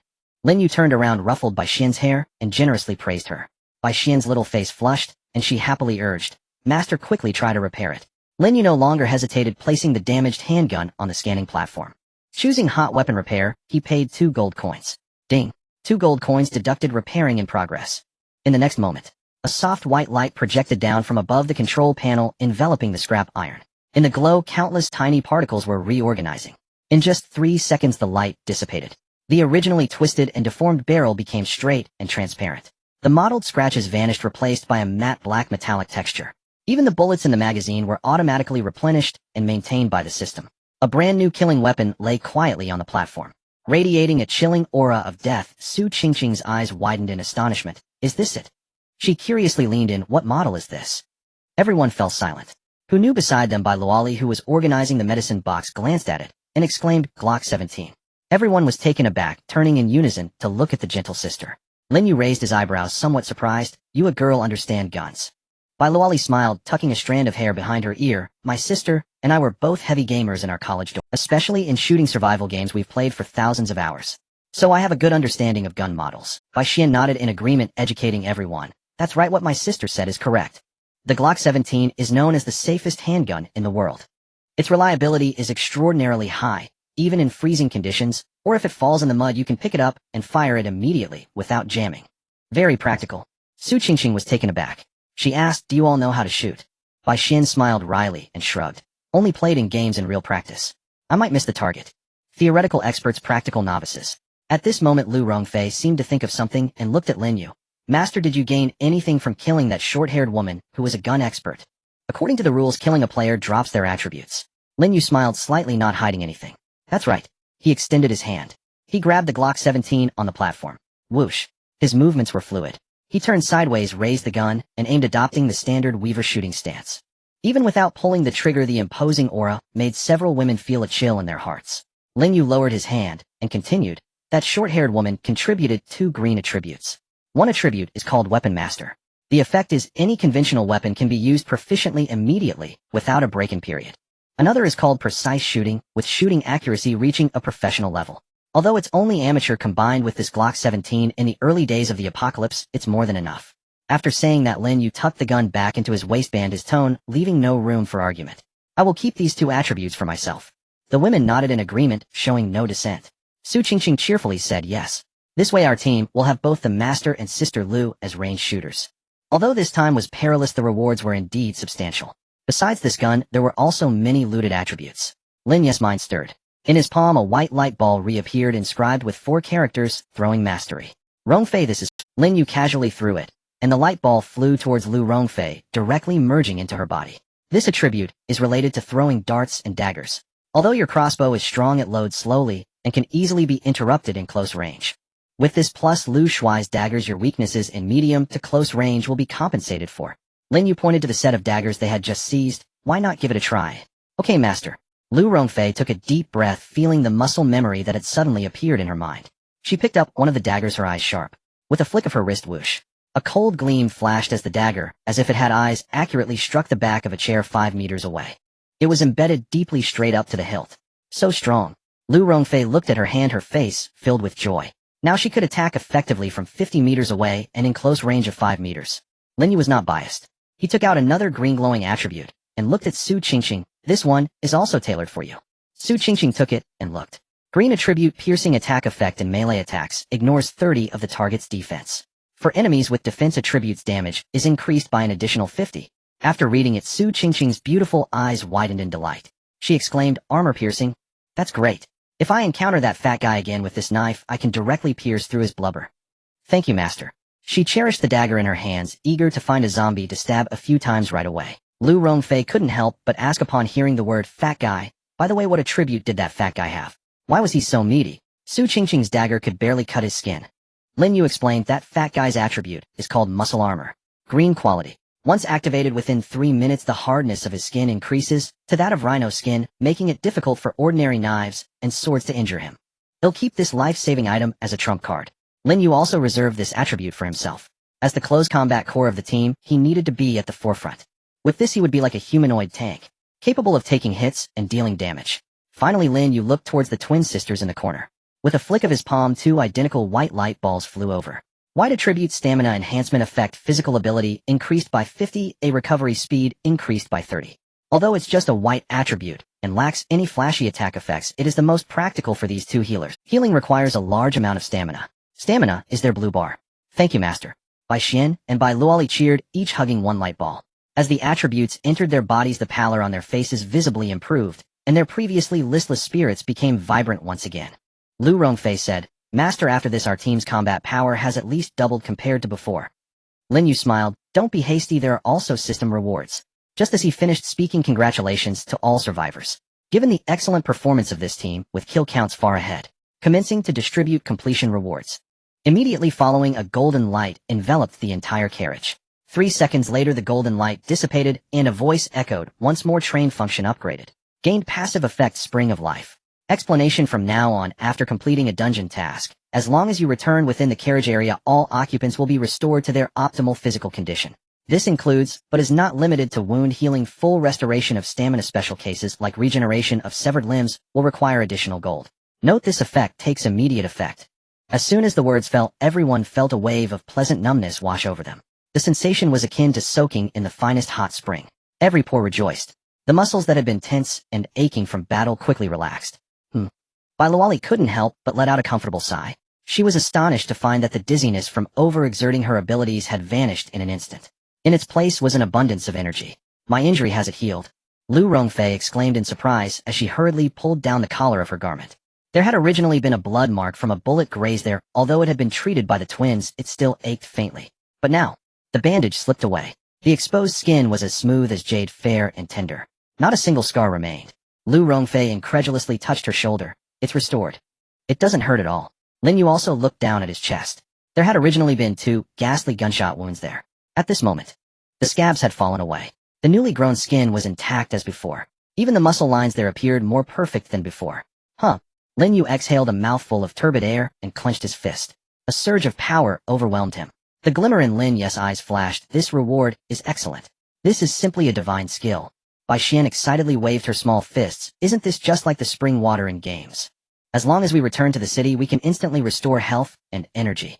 Lin Yu turned around, ruffled Bai Xian's hair, and generously praised her. Bai Xian's little face flushed, and she happily urged, Master, quickly try to repair it. Lin Yu no longer hesitated, placing the damaged handgun on the scanning platform. Choosing hot weapon repair, he paid 2 gold coins. Ding. 2 gold coins deducted, repairing in progress. In the next moment, a soft white light projected down from above the control panel, enveloping the scrap iron. In the glow, countless tiny particles were reorganizing. In just 3 seconds the light dissipated. The originally twisted and deformed barrel became straight and transparent. The mottled scratches vanished, replaced by a matte black metallic texture. Even the bullets in the magazine were automatically replenished and maintained by the system. A brand new killing weapon lay quietly on the platform. Radiating a chilling aura of death, Su Qingqing's eyes widened in astonishment. Is this it? She curiously leaned in. What model is this? Everyone fell silent. Who knew beside them by Luali, who was organizing the medicine box, glanced at it and exclaimed, Glock 17. Everyone was taken aback, turning in unison to look at the gentle sister. Lin Yu raised his eyebrows, somewhat surprised. You a girl understand guns. Bai Luali smiled, tucking a strand of hair behind her ear. My sister and I were both heavy gamers in our college dorm, especially in shooting survival games we've played for thousands of hours. So I have a good understanding of gun models. Bai Xian nodded in agreement, educating everyone. That's right, what my sister said is correct. The Glock 17 is known as the safest handgun in the world. Its reliability is extraordinarily high, even in freezing conditions, or if it falls in the mud you can pick it up and fire it immediately without jamming. Very practical. Su Qingqing was taken aback. She asked, do you all know how to shoot? Bai Xian smiled wryly and shrugged. Only played in games in real practice. I might miss the target. Theoretical experts, practical novices. At this moment Lu Rongfei seemed to think of something and looked at Lin Yu. Master, did you gain anything from killing that short-haired woman who was a gun expert? According to the rules, killing a player drops their attributes. Lin Yu smiled slightly, not hiding anything. That's right. He extended his hand. He grabbed the Glock 17 on the platform. Whoosh. His movements were fluid. He turned sideways, raised the gun, and aimed, adopting the standard Weaver shooting stance. Even without pulling the trigger, the imposing aura made several women feel a chill in their hearts. Lin Yu lowered his hand and continued. That short-haired woman contributed 2 green attributes. One attribute is called Weapon Master. The effect is any conventional weapon can be used proficiently immediately without a break-in period. Another is called Precise Shooting, with shooting accuracy reaching a professional level. Although it's only amateur, combined with this Glock 17 in the early days of the apocalypse, it's more than enough. After saying that, Lin Yu tucked the gun back into his waistband, his tone leaving no room for argument. I will keep these 2 attributes for myself. The women nodded in agreement, showing no dissent. Su Qingqing cheerfully said yes. This way our team will have both the Master and Sister Lu as ranged shooters. Although this time was perilous, the rewards were indeed substantial. Besides this gun, there were also many looted attributes. Lin Yu's mind stirred. In his palm, a white light ball reappeared, inscribed with 4 characters, throwing mastery. Rongfei, this is... Lin Yu casually threw it, and the light ball flew towards Lu Rongfei, directly merging into her body. This attribute is related to throwing darts and daggers. Although your crossbow is strong, it loads slowly and can easily be interrupted in close range. With this plus Lu Shuai's daggers, your weaknesses in medium to close range will be compensated for. Lin Yu pointed to the set of daggers they had just seized. Why not give it a try? Okay, Master. Lu Rongfei took a deep breath, feeling the muscle memory that had suddenly appeared in her mind. She picked up one of the daggers, her eyes sharp. With a flick of her wrist, whoosh. A cold gleam flashed as the dagger, as if it had eyes, accurately struck the back of a chair 5 meters away. It was embedded deeply, straight up to the hilt. So strong. Lu Rongfei looked at her hand, her face filled with joy. Now she could attack effectively from 50 meters away and in close range of 5 meters. Lin Yu was not biased. He took out another green glowing attribute and looked at Su Qingqing. This one is also tailored for you. Su Qingqing took it and looked. Green attribute, piercing attack effect in melee attacks, ignores 30 of the target's defense. For enemies with defense attributes, damage is increased by an additional 50. After reading it, Su Qingqing's beautiful eyes widened in delight. She exclaimed, armor piercing? That's great. If I encounter that fat guy again with this knife, I can directly pierce through his blubber. Thank you, Master. She cherished the dagger in her hands, eager to find a zombie to stab a few times right away. Lu Rongfei couldn't help but ask upon hearing the word fat guy, by the way, what attribute did that fat guy have? Why was he so meaty? Su Qingqing's dagger could barely cut his skin. Lin Yu explained that fat guy's attribute is called muscle armor. Green quality. Once activated, within 3 minutes the hardness of his skin increases to that of rhino skin, making it difficult for ordinary knives and swords to injure him. He'll keep this life-saving item as a trump card. Lin Yu also reserved this attribute for himself. As the close combat core of the team, he needed to be at the forefront. With this he would be like a humanoid tank, capable of taking hits and dealing damage. Finally, Lin Yu looked towards the twin sisters in the corner. With a flick of his palm, 2 identical white light balls flew over. White attribute, stamina enhancement effect, physical ability increased by 50, a recovery speed increased by 30. Although it's just a white attribute and lacks any flashy attack effects, it is the most practical for these 2 healers. Healing requires a large amount of stamina. Stamina is their blue bar. Thank you, Master. Bai Xian and Bai Luoli cheered, each hugging 1 light ball. As the attributes entered their bodies, the pallor on their faces visibly improved, and their previously listless spirits became vibrant once again. Lu Rongfei said, Master, after this our team's combat power has at least doubled compared to before. Lin Yu smiled, don't be hasty, there are also system rewards. Just as he finished speaking, congratulations to all survivors. Given the excellent performance of this team, with kill counts far ahead, commencing to distribute completion rewards. Immediately following, a golden light enveloped the entire carriage. 3 seconds later the golden light dissipated and a voice echoed, once more train function upgraded. Gained passive effect, Spring of Life. Explanation: from now on, after completing a dungeon task, as long as you return within the carriage area, all occupants will be restored to their optimal physical condition. This includes, but is not limited to, wound healing. Full restoration of stamina. Special cases like regeneration of severed limbs will require additional gold. Note this effect takes immediate effect. As soon as the words fell, everyone felt a wave of pleasant numbness wash over them. The sensation was akin to soaking in the finest hot spring. Every pore rejoiced. The muscles that had been tense and aching from battle quickly relaxed. Bai Luoli couldn't help but let out a comfortable sigh. She was astonished to find that the dizziness from overexerting her abilities had vanished in an instant. In its place was an abundance of energy. My injury, has it healed? Lu Rongfei exclaimed in surprise as she hurriedly pulled down the collar of her garment. There had originally been a blood mark from a bullet grazed there. Although it had been treated by the twins, it still ached faintly. But now, the bandage slipped away. The exposed skin was as smooth as jade, fair and tender. Not a single scar remained. Lu Rongfei incredulously touched her shoulder. It's restored. It doesn't hurt at all. Lin Yu also looked down at his chest. There had originally been 2 ghastly gunshot wounds there. At this moment, the scabs had fallen away. The newly grown skin was intact as before. Even the muscle lines there appeared more perfect than before. Huh. Lin Yu exhaled a mouthful of turbid air and clenched his fist. A surge of power overwhelmed him. The glimmer in Lin Yu's eyes flashed. This reward is excellent. This is simply a divine skill. Bai Xian excitedly waved her small fists. Isn't this just like the spring water in games? As long as we return to the city, we can instantly restore health and energy.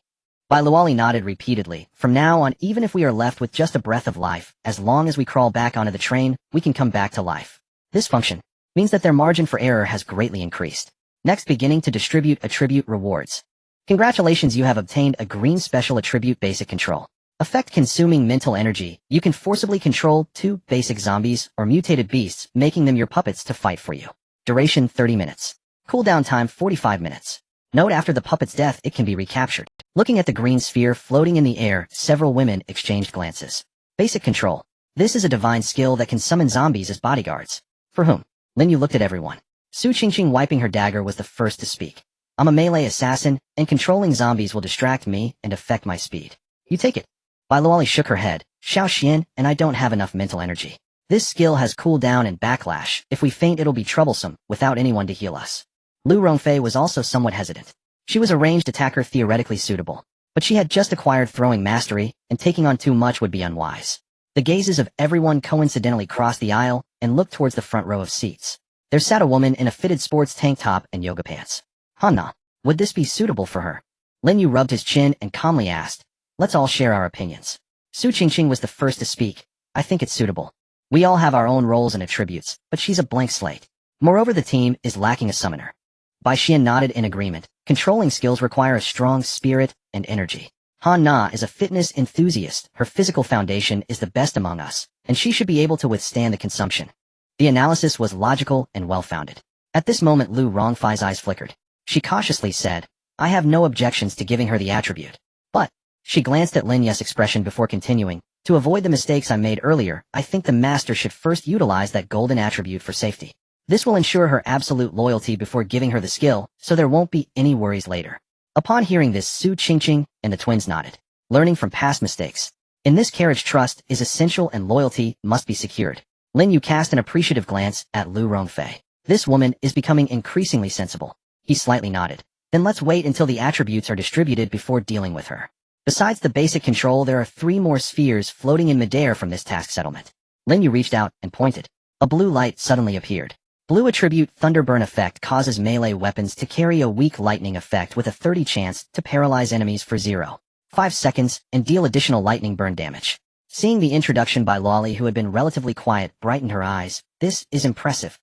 Bai Luoli nodded repeatedly. From now on, even if we are left with just a breath of life, as long as we crawl back onto the train, we can come back to life. This function means that their margin for error has greatly increased. Next, beginning to distribute attribute rewards. Congratulations, you have obtained a green special attribute basic control. Effect consuming mental energy. You can forcibly control 2 basic zombies or mutated beasts, making them your puppets to fight for you. Duration 30 minutes. Cooldown time 45 minutes. Note, after the puppet's death, it can be recaptured. Looking at the green sphere floating in the air, several women exchanged glances. Basic control. This is a divine skill that can summon zombies as bodyguards. For whom? Lin Yu looked at everyone. Su Qingqing, wiping her dagger, was the first to speak. I'm a melee assassin, and controlling zombies will distract me and affect my speed. You take it. Bai Luoli shook her head. Xiao Xian, and I don't have enough mental energy. This skill has cooldown and backlash. If we faint, it'll be troublesome, without anyone to heal us. Lu Rongfei was also somewhat hesitant. She was a ranged attacker theoretically suitable, but she had just acquired throwing mastery, and taking on too much would be unwise. The gazes of everyone coincidentally crossed the aisle and looked towards the front row of seats. There sat a woman in a fitted sports tank top and yoga pants. Hanna, would this be suitable for her? Lin Yu rubbed his chin and calmly asked. Let's all share our opinions. Su Qingqing was the first to speak. I think it's suitable. We all have our own roles and attributes, but she's a blank slate. Moreover, the team is lacking a summoner. Bai Xian nodded in agreement. Controlling skills require a strong spirit and energy. Han Na is a fitness enthusiast. Her physical foundation is the best among us, and she should be able to withstand the consumption. The analysis was logical and well-founded. At this moment, Lu Rongfei's eyes flickered. She cautiously said, I have no objections to giving her the attribute. But, she glanced at Lin Yu's expression before continuing, to avoid the mistakes I made earlier, I think the master should first utilize that golden attribute for safety. This will ensure her absolute loyalty before giving her the skill, so there won't be any worries later. Upon hearing this, Su Qingqing and the twins nodded, learning from past mistakes. In this carriage, trust is essential and loyalty must be secured. Lin Yu cast an appreciative glance at Lu Rongfei. This woman is becoming increasingly sensible. He slightly nodded. Then let's wait until the attributes are distributed before dealing with her. Besides the basic control, there are 3 more spheres floating in midair from this task settlement. Lin Yu reached out and pointed. A blue light suddenly appeared. Blue attribute Thunderburn effect causes melee weapons to carry a weak lightning effect with a 30 chance to paralyze enemies for 0.5 seconds and deal additional lightning burn damage. Seeing the introduction by Lolly, who had been relatively quiet, brightened her eyes. This is impressive.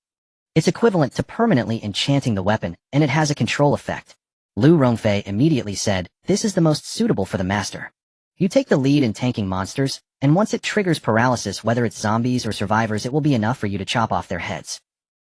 It's equivalent to permanently enchanting the weapon, and it has a control effect. Lu Rongfei immediately said, this is the most suitable for the master. You take the lead in tanking monsters, and once it triggers paralysis, whether it's zombies or survivors, it will be enough for you to chop off their heads.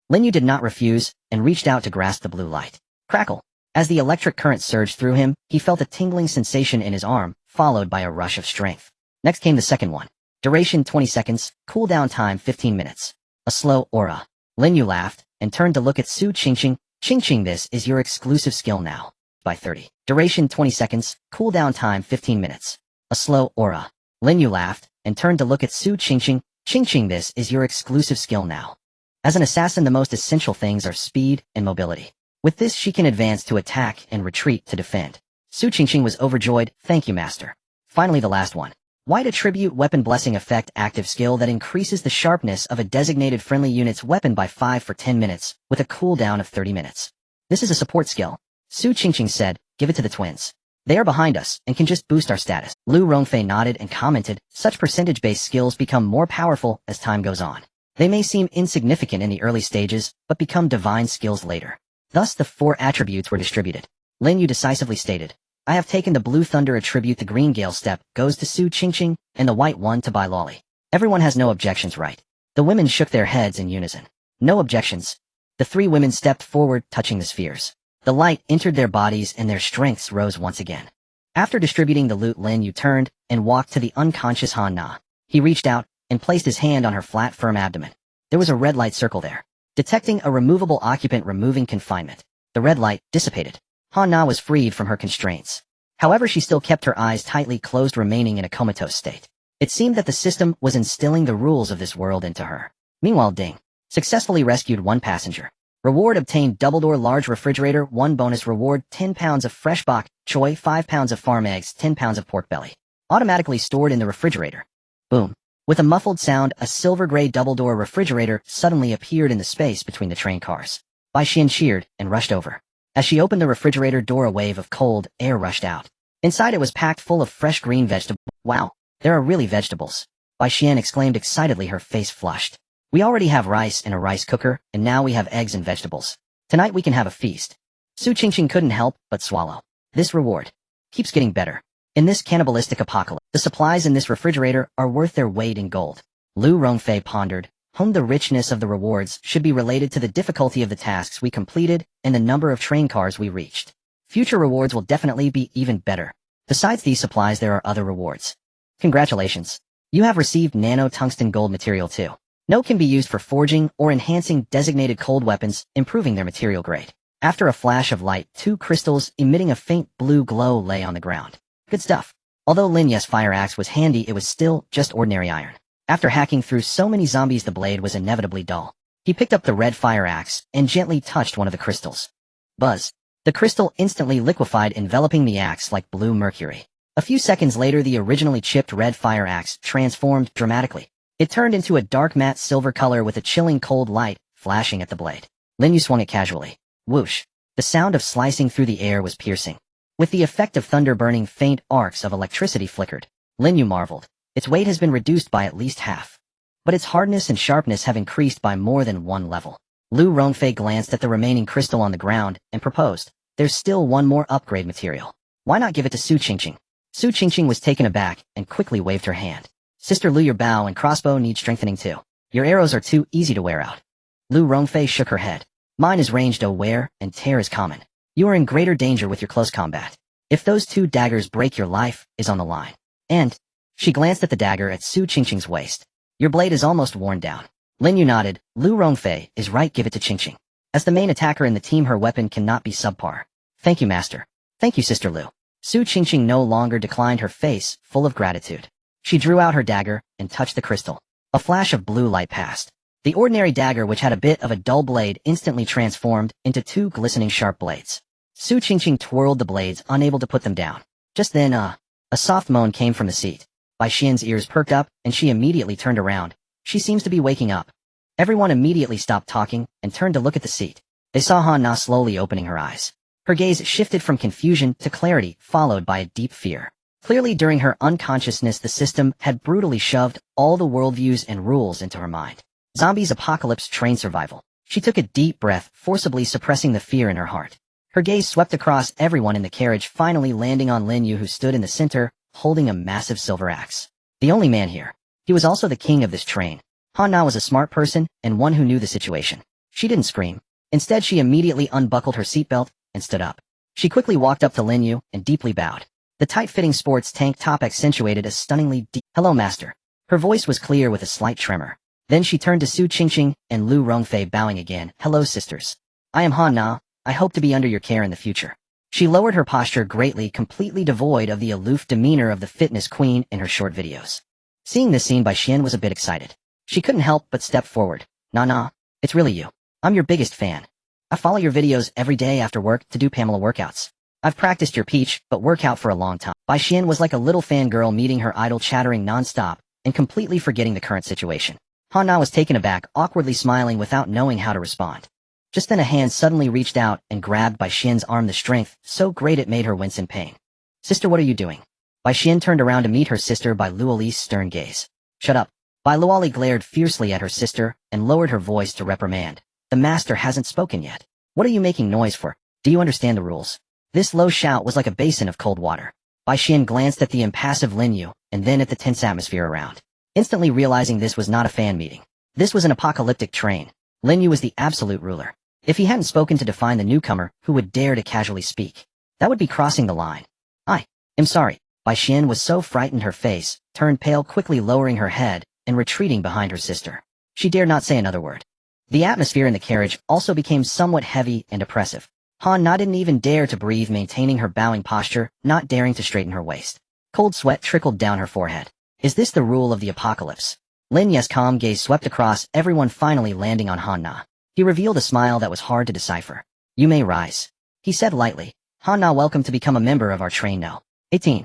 Lin Yu did not refuse, and reached out to grasp the blue light. Crackle! As the electric current surged through him, he felt a tingling sensation in his arm, followed by a rush of strength. Next came the second one. Duration 20 seconds, cooldown time 15 minutes. A slow aura. Lin Yu laughed, and turned to look at Su Qingqing. Qingqing, this is your exclusive skill now. By 30. Duration 20 seconds, cooldown time 15 minutes. A slow aura. Lin Yu laughed, and turned to look at Su Qingqing. Qingqing, this is your exclusive skill now. As an assassin, the most essential things are speed and mobility. With this, she can advance to attack and retreat to defend. Su Qingqing was overjoyed. Thank you, master. Finally, the last one. White attribute weapon blessing effect active skill that increases the sharpness of a designated friendly unit's weapon by 5 for 10 minutes, with a cooldown of 30 minutes. This is a support skill. Su Qingqing said, give it to the twins. They are behind us and can just boost our status. Lu Rongfei nodded and commented, such percentage-based skills become more powerful as time goes on. They may seem insignificant in the early stages, but become divine skills later. Thus, the 4 attributes were distributed. Lin Yu decisively stated, I have taken the blue thunder attribute. The green gale step goes to Su Qingqing, and the white one to Bai Loli. Everyone has no objections, right? The women shook their heads in unison. No objections. The 3 women stepped forward, touching the spheres. The light entered their bodies and their strengths rose once again. After distributing the loot, Lin Yu turned and walked to the unconscious Han Na. He reached out and placed his hand on her flat, firm abdomen. There was a red light circle there. Detecting a removable occupant removing confinement, the red light dissipated. Han Na was freed from her constraints. However, she still kept her eyes tightly closed, remaining in a comatose state. It seemed that the system was instilling the rules of this world into her. Meanwhile, Ding successfully rescued one passenger. Reward obtained: double-door large refrigerator, 1 bonus reward, 10 pounds of fresh bok choy, 5 pounds of farm eggs, 10 pounds of pork belly. Automatically stored in the refrigerator. Boom. With a muffled sound, a silver-gray double-door refrigerator suddenly appeared in the space between the train cars. Bai Xian cheered and rushed over. As she opened the refrigerator door, a wave of cold air rushed out. Inside, it was packed full of fresh green vegetables. Wow, there are really vegetables. Bai Xian exclaimed excitedly, her face flushed. We already have rice in a rice cooker, and now we have eggs and vegetables. Tonight we can have a feast. Su Qingqing couldn't help but swallow. This reward keeps getting better. In this cannibalistic apocalypse, the supplies in this refrigerator are worth their weight in gold. Lu Rongfei pondered. The richness of the rewards should be related to the difficulty of the tasks we completed and the number of train cars we reached. Future rewards will definitely be even better. Besides these supplies, there are other rewards. Congratulations. You have received nano tungsten gold material too. No can be used for forging or enhancing designated cold weapons, improving their material grade. After a flash of light, 2 crystals emitting a faint blue glow lay on the ground. Good stuff. Although Lin Yu's fire axe was handy, it was still just ordinary iron. After hacking through so many zombies, the blade was inevitably dull. He picked up the red fire axe and gently touched one of the crystals. Buzz. The crystal instantly liquefied, enveloping the axe like blue mercury. A few seconds later, the originally chipped red fire axe transformed dramatically. It turned into a dark matte silver color with a chilling cold light flashing at the blade. Lin Yu swung it casually. Whoosh. The sound of slicing through the air was piercing. With the effect of thunder, burning faint arcs of electricity flickered. Lin Yu marveled. Its weight has been reduced by at least half. But its hardness and sharpness have increased by more than 1 level. Lu Rongfei glanced at the remaining crystal on the ground and proposed. There's still one more upgrade material. Why not give it to Su Qingqing? Su Qingqing was taken aback and quickly waved her hand. Sister Lu, your bow and crossbow need strengthening too. Your arrows are too easy to wear out. Lu Rongfei shook her head. Mine is ranged wear and tear is common. You are in greater danger with your close combat. If those 2 daggers break, your life is on the line. And she glanced at the dagger at Su Qingqing's waist. Your blade is almost worn down. Lin Yu nodded. Lu Rongfei is right, give it to Qingqing. As the main attacker in the team, her weapon cannot be subpar. Thank you, master. Thank you, Sister Lu. Su Qingqing no longer declined, her face full of gratitude. She drew out her dagger and touched the crystal. A flash of blue light passed. The ordinary dagger, which had a bit of a dull blade, instantly transformed into 2 glistening sharp blades. Su Qingqing twirled the blades, unable to put them down. Just then, a soft moan came from the seat. Bai Xian's ears perked up, and she immediately turned around. She seems to be waking up. Everyone immediately stopped talking and turned to look at the seat. They saw Han Na slowly opening her eyes. Her gaze shifted from confusion to clarity, followed by a deep fear. Clearly, during her unconsciousness, the system had brutally shoved all the worldviews and rules into her mind. Zombies, apocalypse, train survival. She took a deep breath, forcibly suppressing the fear in her heart. Her gaze swept across everyone in the carriage, finally landing on Lin Yu, who stood in the center, holding a massive silver axe. The only man here. He was also the king of this train. Han Na was a smart person and one who knew the situation. She didn't scream. Instead, she immediately unbuckled her seatbelt and stood up. She quickly walked up to Lin Yu and deeply bowed. The tight-fitting sports tank top accentuated a stunningly deep "Hello, master." Her voice was clear with a slight tremor. Then she turned to Su Qingqing and Lu Rongfei, bowing again. Hello, sisters. I am Han Na. I hope to be under your care in the future. She lowered her posture greatly, completely devoid of the aloof demeanor of the fitness queen in her short videos. Seeing this scene, Bai Xian was a bit excited. She couldn't help but step forward. Na, it's really you. I'm your biggest fan. I follow your videos every day after work to do Pamela workouts. I've practiced your peach, but workout for a long time. Bai Xian was like a little fangirl meeting her idol, chattering nonstop and completely forgetting the current situation. Han Na was taken aback, awkwardly smiling without knowing how to respond. Just then a hand suddenly reached out and grabbed Bai Xian's arm, the strength so great it made her wince in pain. Sister, what are you doing? Bai Xian turned around to meet her sister Bai Luoli's stern gaze. Shut up. Bai Luoli glared fiercely at her sister and lowered her voice to reprimand. The master hasn't spoken yet. What are you making noise for? Do you understand the rules? This low shout was like a basin of cold water. Bai Xian glanced at the impassive Lin Yu and then at the tense atmosphere around. Instantly realizing this was not a fan meeting. This was an apocalyptic train. Lin Yu was the absolute ruler. If he hadn't spoken to define the newcomer who would dare to casually speak, that would be crossing the line. I am sorry. Bai Xian was so frightened her face turned pale, quickly lowering her head and retreating behind her sister. She dared not say another word. The atmosphere in the carriage also became somewhat heavy and oppressive. Han Na didn't even dare to breathe, maintaining her bowing posture, not daring to straighten her waist. Cold sweat trickled down her forehead. Is this the rule of the apocalypse? Lin Yu's calm gaze swept across everyone, finally landing on Han Na. He revealed a smile that was hard to decipher. You may rise, he said lightly. Han Na, welcome to become a member of our train now. 18.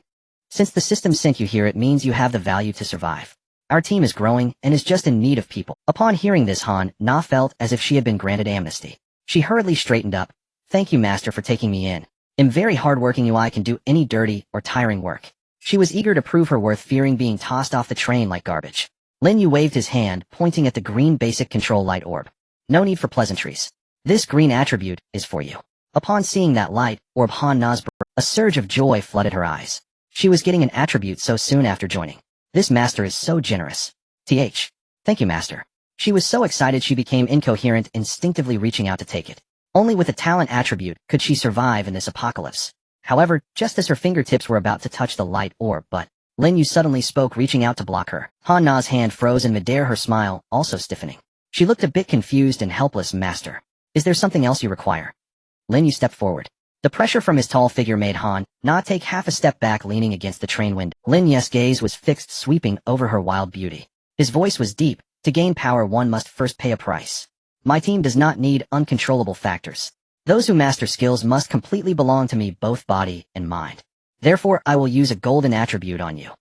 Since the system sent you here, it means you have the value to survive. Our team is growing and is just in need of people. Upon hearing this, Han Na felt as if she had been granted amnesty. She hurriedly straightened up. Thank you, master, for taking me in. I'm very hardworking, I can do any dirty or tiring work. She was eager to prove her worth, fearing being tossed off the train like garbage. Lin Yu waved his hand, pointing at the green basic control light orb. No need for pleasantries. This green attribute is for you. Upon seeing that light orb, Han Na's a surge of joy flooded her eyes. She was getting an attribute so soon after joining. This master is so generous. Thank you, master. She was so excited she became incoherent, instinctively reaching out to take it. Only with a talent attribute could she survive in this apocalypse. However, just as her fingertips were about to touch the light orb, Lin Yu suddenly spoke, reaching out to block her. Han Na's hand froze in midair, her smile also stiffening. She looked a bit confused and helpless. Master, is there something else you require? Lin Yu stepped forward. The pressure from his tall figure made Han Na take half a step back, leaning against the train window. Lin Yu's gaze was fixed, sweeping over her wild beauty. His voice was deep. To gain power, one must first pay a price. My team does not need uncontrollable factors. Those who master skills must completely belong to me, both body and mind. Therefore, I will use a golden attribute on you.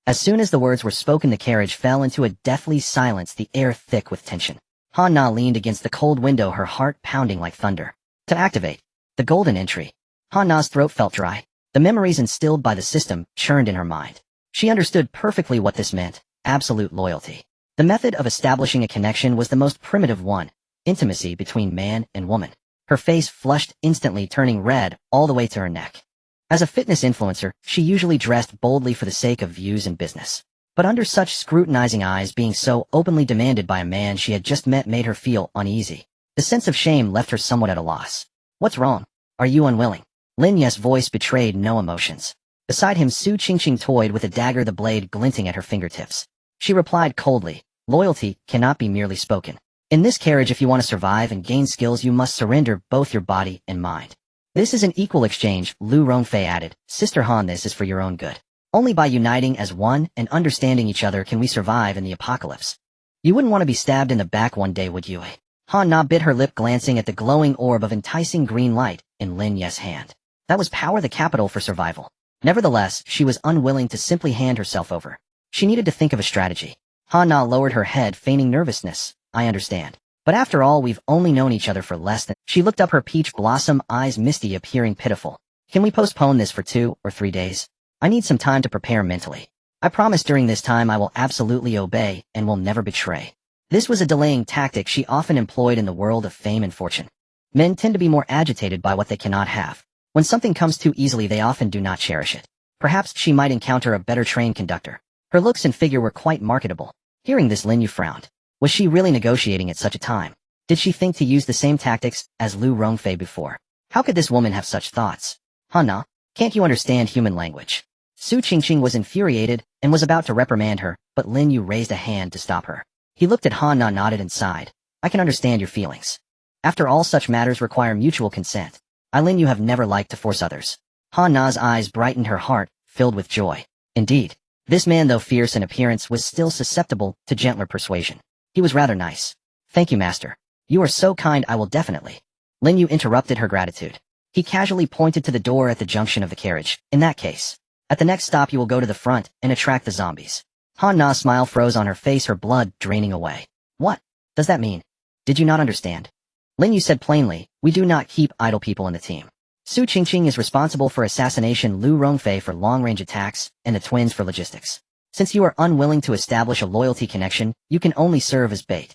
As soon as the words were spoken, the carriage fell into a deathly silence, the air thick with tension. Han Na leaned against the cold window, her heart pounding like thunder. To activate the golden entry. Han Na's throat felt dry. The memories instilled by the system churned in her mind. She understood perfectly what this meant: absolute loyalty. The method of establishing a connection was the most primitive one: intimacy between man and woman. Her face flushed, instantly turning red all the way to her neck. As a fitness influencer, she usually dressed boldly for the sake of views and business. But under such scrutinizing eyes, being so openly demanded by a man she had just met made her feel uneasy. The sense of shame left her somewhat at a loss. What's wrong? Are you unwilling? Lin Yu's voice betrayed no emotions. Beside him, Su Qingqing toyed with a dagger, the blade glinting at her fingertips. She replied coldly, loyalty cannot be merely spoken. In this carriage, if you want to survive and gain skills, you must surrender both your body and mind. This is an equal exchange, Lu Rongfei added. Sister Han, this is for your own good. Only by uniting as one and understanding each other can we survive in the apocalypse. You wouldn't want to be stabbed in the back one day, would you? Han Na bit her lip, glancing at the glowing orb of enticing green light in Lin Yu's hand. That was power, the capital for survival. Nevertheless, she was unwilling to simply hand herself over. She needed to think of a strategy. Han Na lowered her head, feigning nervousness. I understand. But after all, we've only known each other for less than— She looked up, her peach blossom eyes misty, appearing pitiful. Can we postpone this for 2 or 3 days? I need some time to prepare mentally. I promise during this time I will absolutely obey and will never betray. This was a delaying tactic she often employed in the world of fame and fortune. Men tend to be more agitated by what they cannot have. When something comes too easily, they often do not cherish it. Perhaps she might encounter a better trained conductor. Her looks and figure were quite marketable. Hearing this, Lin Yu frowned. Was she really negotiating at such a time? Did she think to use the same tactics as Lu Rongfei before? How could this woman have such thoughts? Han Na, can't you understand human language? Su Qingqing was infuriated and was about to reprimand her, but Lin Yu raised a hand to stop her. He looked at Han Na, nodded and sighed. I can understand your feelings. After all, such matters require mutual consent. Lin Yu have never liked to force others. Han Na's eyes brightened, her heart filled with joy. Indeed, this man, though fierce in appearance, was still susceptible to gentler persuasion. He was rather nice. Thank you, master. You are so kind, I will definitely. Lin Yu interrupted her gratitude. He casually pointed to the door at the junction of the carriage. In that case, at the next stop you will go to the front and attract the zombies. Han Na's smile froze on her face, her blood draining away. What does that mean? Did you not understand? Lin Yu said plainly, we do not keep idle people in the team. Su Qingqing is responsible for assassination, Lu Rongfei for long-range attacks, and the twins for logistics. Since you are unwilling to establish a loyalty connection, you can only serve as bait.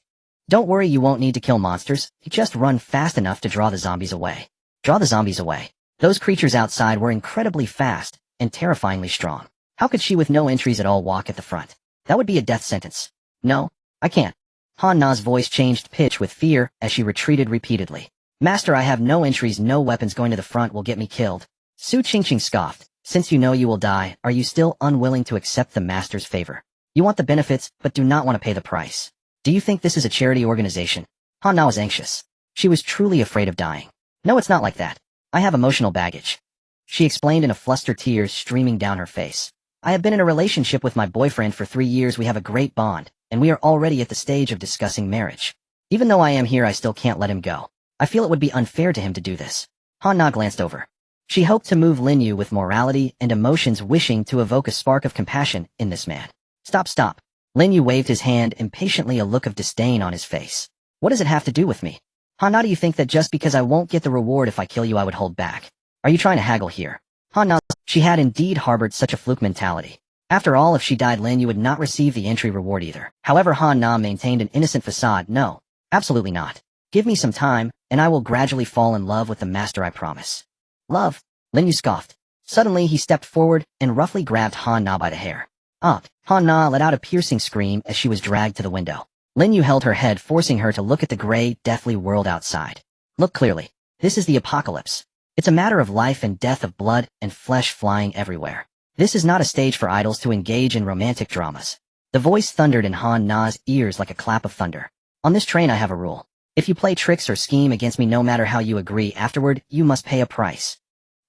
Don't worry, you won't need to kill monsters, you just run fast enough to draw the zombies away. Draw the zombies away. Those creatures outside were incredibly fast and terrifyingly strong. How could she with no entries at all walk at the front? That would be a death sentence. No, I can't. Han Na's voice changed pitch with fear as she retreated repeatedly. Master, I have no entries, no weapons, going to the front will get me killed. Su Qingqing scoffed. Since you know you will die, are you still unwilling to accept the master's favor? You want the benefits, but do not want to pay the price. Do you think this is a charity organization? Han Na was anxious. She was truly afraid of dying. No, it's not like that. I have emotional baggage. She explained in a fluster, tears streaming down her face. I have been in a relationship with my boyfriend for 3 years. We have a great bond, and we are already at the stage of discussing marriage. Even though I am here, I still can't let him go. I feel it would be unfair to him to do this. Han Na glanced over. She hoped to move Lin Yu with morality and emotions, wishing to evoke a spark of compassion in this man. Stop. Lin Yu waved his hand impatiently, a look of disdain on his face. What does it have to do with me? Han Na, do you think that just because I won't get the reward if I kill you I would hold back? Are you trying to haggle here? Han Na, she had indeed harbored such a fluke mentality. After all, if she died, Lin Yu would not receive the entry reward either. However, Han Na maintained an innocent facade. No, absolutely not. Give me some time, and I will gradually fall in love with the master, I promise. Love? Lin Yu scoffed. Suddenly, he stepped forward and roughly grabbed Han Na by the hair. Up! Han Na let out a piercing scream as she was dragged to the window. Lin Yu held her head, forcing her to look at the gray, deathly world outside. Look clearly. This is the apocalypse. It's a matter of life and death, of blood and flesh flying everywhere. This is not a stage for idols to engage in romantic dramas. The voice thundered in Han Na's ears like a clap of thunder. On this train I have a rule. If you play tricks or scheme against me, no matter how you agree, afterward, you must pay a price.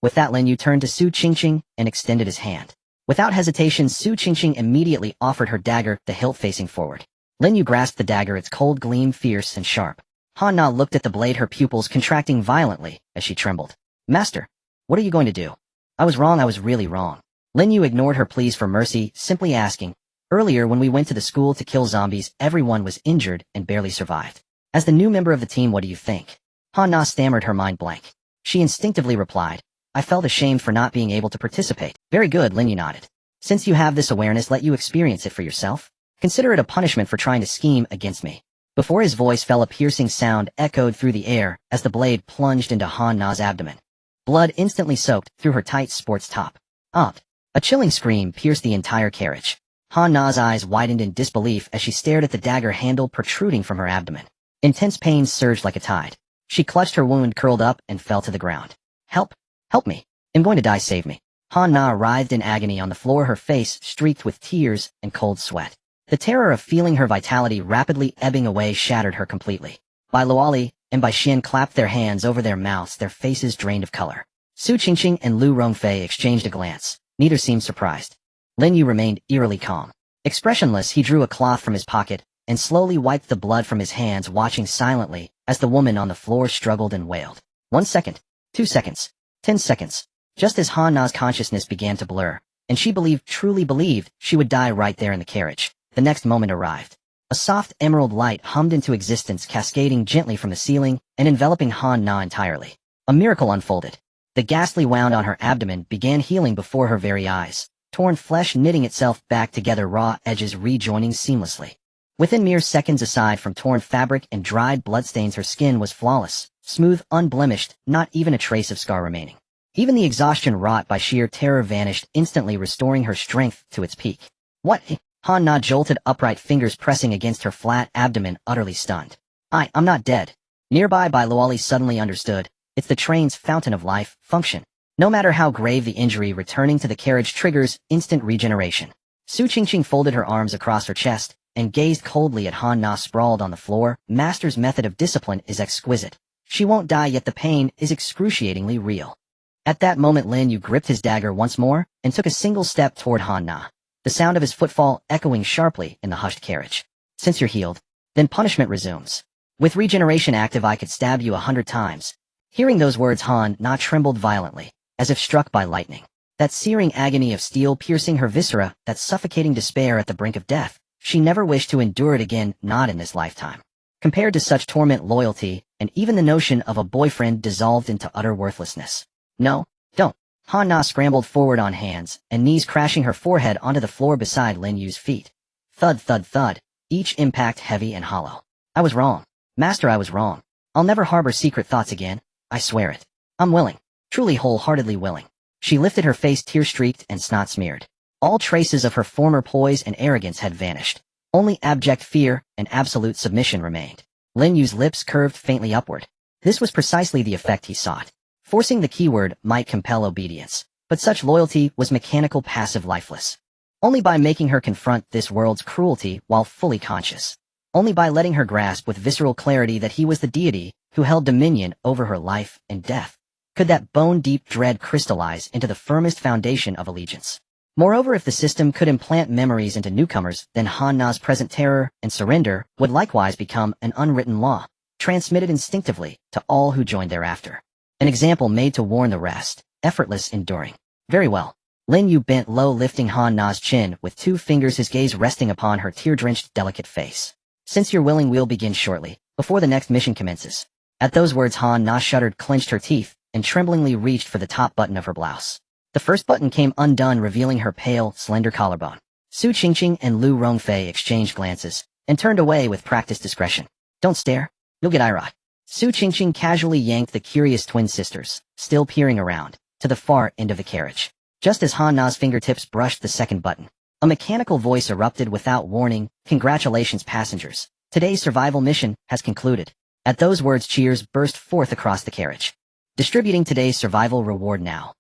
With that, Lin Yu turned to Su Qingqing and extended his hand. Without hesitation, Su Qingqing immediately offered her dagger, the hilt facing forward. Lin Yu grasped the dagger, its cold gleam fierce and sharp. Han Na looked at the blade, her pupils contracting violently as she trembled. Master, what are you going to do? I was wrong, I was really wrong. Lin Yu ignored her pleas for mercy, simply asking, earlier when we went to the school to kill zombies, everyone was injured and barely survived. As the new member of the team, what do you think? Han Na stammered, her mind blank. She instinctively replied, I felt ashamed for not being able to participate. Very good, Lin Yu nodded. Since you have this awareness, let you experience it for yourself. Consider it a punishment for trying to scheme against me. Before his voice fell, a piercing sound echoed through the air as the blade plunged into Han Na's abdomen. Blood instantly soaked through her tight sports top. Up! A chilling scream pierced the entire carriage. Han Na's eyes widened in disbelief as she stared at the dagger handle protruding from her abdomen. Intense pain surged like a tide. She clutched her wound, curled up, and fell to the ground. Help! Help me! I'm going to die, save me! Han Na writhed in agony on the floor, her face streaked with tears and cold sweat. The terror of feeling her vitality rapidly ebbing away shattered her completely. Bai Luoli and Bai Xian clapped their hands over their mouths, their faces drained of color. Su Qingqing and Lu Rongfei exchanged a glance. Neither seemed surprised. Lin Yu remained eerily calm. Expressionless, he drew a cloth from his pocket and slowly wiped the blood from his hands, watching silently as the woman on the floor struggled and wailed. 1 second, 2 seconds, 10 seconds. Just as Han Na's consciousness began to blur, and she truly believed, she would die right there in the carriage, the next moment arrived. A soft emerald light hummed into existence, cascading gently from the ceiling and enveloping Han Na entirely. A miracle unfolded. The ghastly wound on her abdomen began healing before her very eyes, torn flesh knitting itself back together, raw edges rejoining seamlessly. Within mere seconds, aside from torn fabric and dried bloodstains, her skin was flawless, smooth, unblemished, not even a trace of scar remaining. Even the exhaustion wrought by sheer terror vanished instantly, restoring her strength to its peak. What? Han Na jolted upright, fingers pressing against her flat abdomen, utterly stunned. I'm not dead. Nearby, Bai Luoli suddenly understood. It's the train's fountain of life function. No matter how grave the injury, returning to the carriage triggers instant regeneration. Su Qingqing folded her arms across her chest and gazed coldly at Han Na sprawled on the floor. Master's method of discipline is exquisite. She won't die, yet the pain is excruciatingly real. At that moment, Lin Yu gripped his dagger once more and took a single step toward Han Na, the sound of his footfall echoing sharply in the hushed carriage. Since you're healed, then punishment resumes. With regeneration active, I could stab you 100 times. Hearing those words, Han Na trembled violently, as if struck by lightning. That searing agony of steel piercing her viscera, that suffocating despair at the brink of death, she never wished to endure it again, not in this lifetime. Compared to such torment, loyalty, and even the notion of a boyfriend dissolved into utter worthlessness. No, don't. Han Na scrambled forward on hands and knees, crashing her forehead onto the floor beside Lin Yu's feet. Thud, thud, thud, each impact heavy and hollow. I was wrong. Master, I was wrong. I'll never harbor secret thoughts again. I swear it. I'm willing. Truly wholeheartedly willing. She lifted her face, tear-streaked and snot-smeared. All traces of her former poise and arrogance had vanished. Only abject fear and absolute submission remained. Lin Yu's lips curved faintly upward. This was precisely the effect he sought. Forcing the keyword might compel obedience, but such loyalty was mechanical, passive, lifeless. Only by making her confront this world's cruelty while fully conscious. only by letting her grasp with visceral clarity that he was the deity who held dominion over her life and death, could that bone-deep dread crystallize into the firmest foundation of allegiance. Moreover, if the system could implant memories into newcomers, then Han Na's present terror and surrender would likewise become an unwritten law, transmitted instinctively to all who joined thereafter. An example made to warn the rest, effortless enduring. Very well. Lin Yu bent low, lifting Han Na's chin with 2 fingers, his gaze resting upon her tear-drenched, delicate face. Since you're willing, we'll begin shortly, before the next mission commences. At those words, Han Na shuddered, clenched her teeth, and tremblingly reached for the top button of her blouse. The first button came undone, revealing her pale, slender collarbone. Su Qingqing and Lu Rongfei exchanged glances, and turned away with practiced discretion. Don't stare. You'll get eye-rot. Su Qingqing casually yanked the curious twin sisters, still peering around, to the far end of the carriage. Just as Han Na's fingertips brushed the second button, a mechanical voice erupted without warning. Congratulations, passengers. Today's survival mission has concluded. At those words, cheers burst forth across the carriage. Distributing today's survival reward now.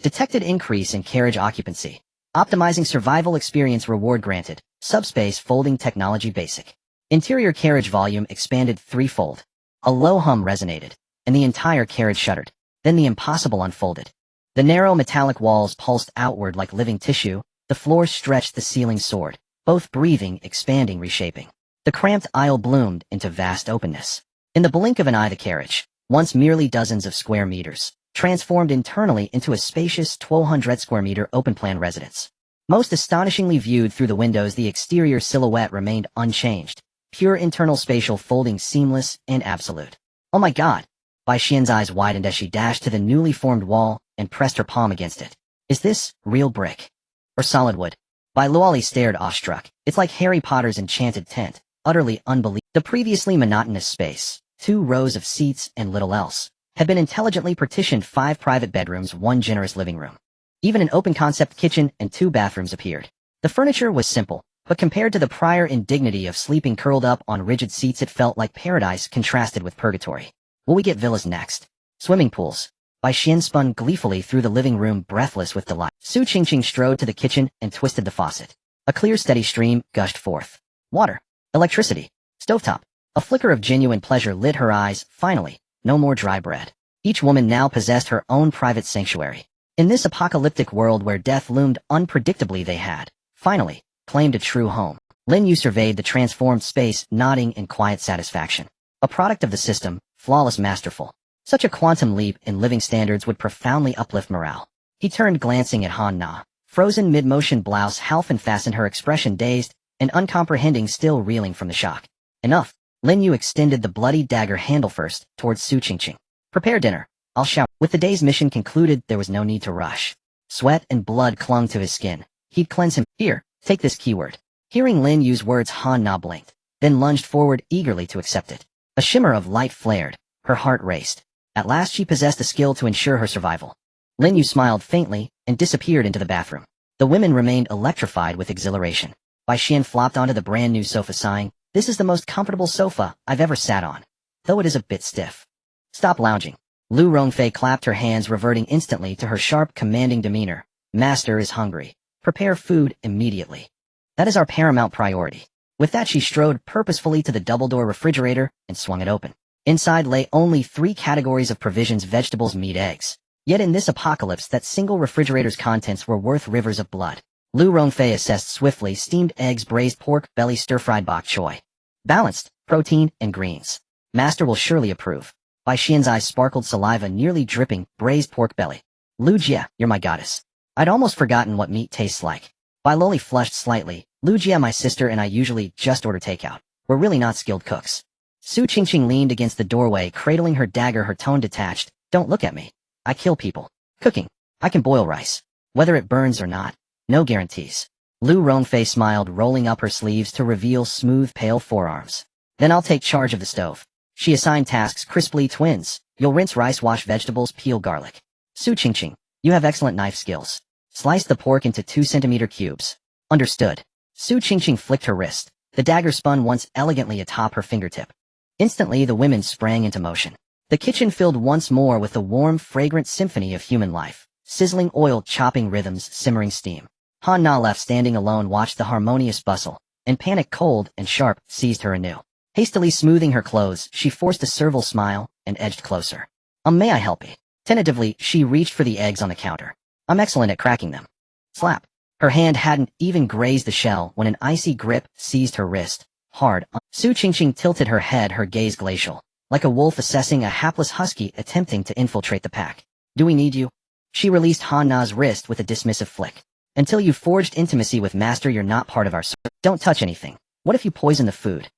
Detected increase in carriage occupancy. Optimizing survival experience reward granted. Subspace folding technology basic. Interior carriage volume expanded 3-fold. A low hum resonated, and the entire carriage shuddered. Then the impossible unfolded. The narrow metallic walls pulsed outward like living tissue. The floor stretched, the ceiling soared, both breathing, expanding, reshaping. The cramped aisle bloomed into vast openness. In the blink of an eye, the carriage, once merely dozens of square meters, transformed internally into a spacious 1,200 square meter open-plan residence. Most astonishingly, viewed through the windows, the exterior silhouette remained unchanged, pure internal spatial folding, seamless and absolute. Oh my God! Bai Xian's eyes widened as she dashed to the newly formed wall and pressed her palm against it. Is this real brick? Or solid wood? Bai Luoli stared awestruck. It's like Harry Potter's enchanted tent, utterly unbelievable. The previously monotonous space, 2 rows of seats and little else, had been intelligently partitioned. 5 private bedrooms, 1 generous living room. Even an open-concept kitchen and 2 bathrooms appeared. The furniture was simple, but compared to the prior indignity of sleeping curled up on rigid seats, it felt like paradise contrasted with purgatory. Will we get villas next? Swimming pools. Bai Xian spun gleefully through the living room, breathless with delight. Su Qingqing strode to the kitchen and twisted the faucet. A clear, steady stream gushed forth. Water. Electricity. Stovetop. A flicker of genuine pleasure lit her eyes. Finally, no more dry bread. Each woman now possessed her own private sanctuary. In this apocalyptic world where death loomed unpredictably, they had, finally, claimed a true home. Lin Yu surveyed the transformed space, nodding in quiet satisfaction. A product of the system, flawless, masterful. Such a quantum leap in living standards would profoundly uplift morale. He turned, glancing at Han Na, frozen mid-motion, blouse half unfastened, her expression dazed and uncomprehending, still reeling from the shock. Enough. Lin Yu extended the bloody dagger handle first towards Su Qingqing. Prepare dinner. I'll shower. With the day's mission concluded, there was no need to rush. Sweat and blood clung to his skin. He'd cleanse him. Here, take this keyword. Hearing Lin Yu's words, Han Na blinked, then lunged forward eagerly to accept it. A shimmer of light flared. Her heart raced. At last she possessed the skill to ensure her survival. Lin Yu smiled faintly and disappeared into the bathroom. The women remained electrified with exhilaration. Bai Xian flopped onto the brand-new sofa, sighing, "This is the most comfortable sofa I've ever sat on, though it is a bit stiff." "Stop lounging." Lu Rongfei clapped her hands, reverting instantly to her sharp, commanding demeanor. "Master is hungry. Prepare food immediately. That is our paramount priority." With that, she strode purposefully to the double-door refrigerator and swung it open. Inside lay only 3 categories of provisions: vegetables, meat, eggs. Yet in this apocalypse, that single refrigerator's contents were worth rivers of blood. Lu Rongfei assessed swiftly: steamed eggs, braised pork belly, stir-fried bok choy. Balanced, protein, and greens. Master will surely approve. Bai Xian's eyes sparkled, saliva nearly dripping. Braised pork belly. Lu Jia, you're my goddess. I'd almost forgotten what meat tastes like. Bai Loli flushed slightly. Lu Jia, my sister and I usually just order takeout. We're really not skilled cooks. Su Qingqing leaned against the doorway, cradling her dagger, her tone detached. Don't look at me. I kill people. Cooking. I can boil rice. Whether it burns or not. No guarantees. Lu Rongfei smiled, rolling up her sleeves to reveal smooth, pale forearms. Then I'll take charge of the stove. She assigned tasks crisply. Twins, you'll rinse rice, wash vegetables, peel garlic. Su Qingqing, you have excellent knife skills. Slice the pork into 2-centimeter cubes. Understood. Su Qingqing flicked her wrist. The dagger spun once elegantly atop her fingertip. Instantly, the women sprang into motion. The kitchen filled once more with the warm, fragrant symphony of human life. Sizzling oil, chopping rhythms, simmering steam. Han Na, left standing alone, watched the harmonious bustle, and panic, cold and sharp, seized her anew. Hastily smoothing her clothes, she forced a servile smile and edged closer. May I help you?" Tentatively, she reached for the eggs on the counter. "I'm excellent at cracking them." Slap. Her hand hadn't even grazed the shell when an icy grip seized her wrist. Hard. Su Qingqing tilted her head, her gaze glacial, like a wolf assessing a hapless husky attempting to infiltrate the pack. "Do we need you?" She released Han Na's wrist with a dismissive flick. "Until you've forged intimacy with Master, you're not part of our circle. Don't touch anything. What if you poison the food?"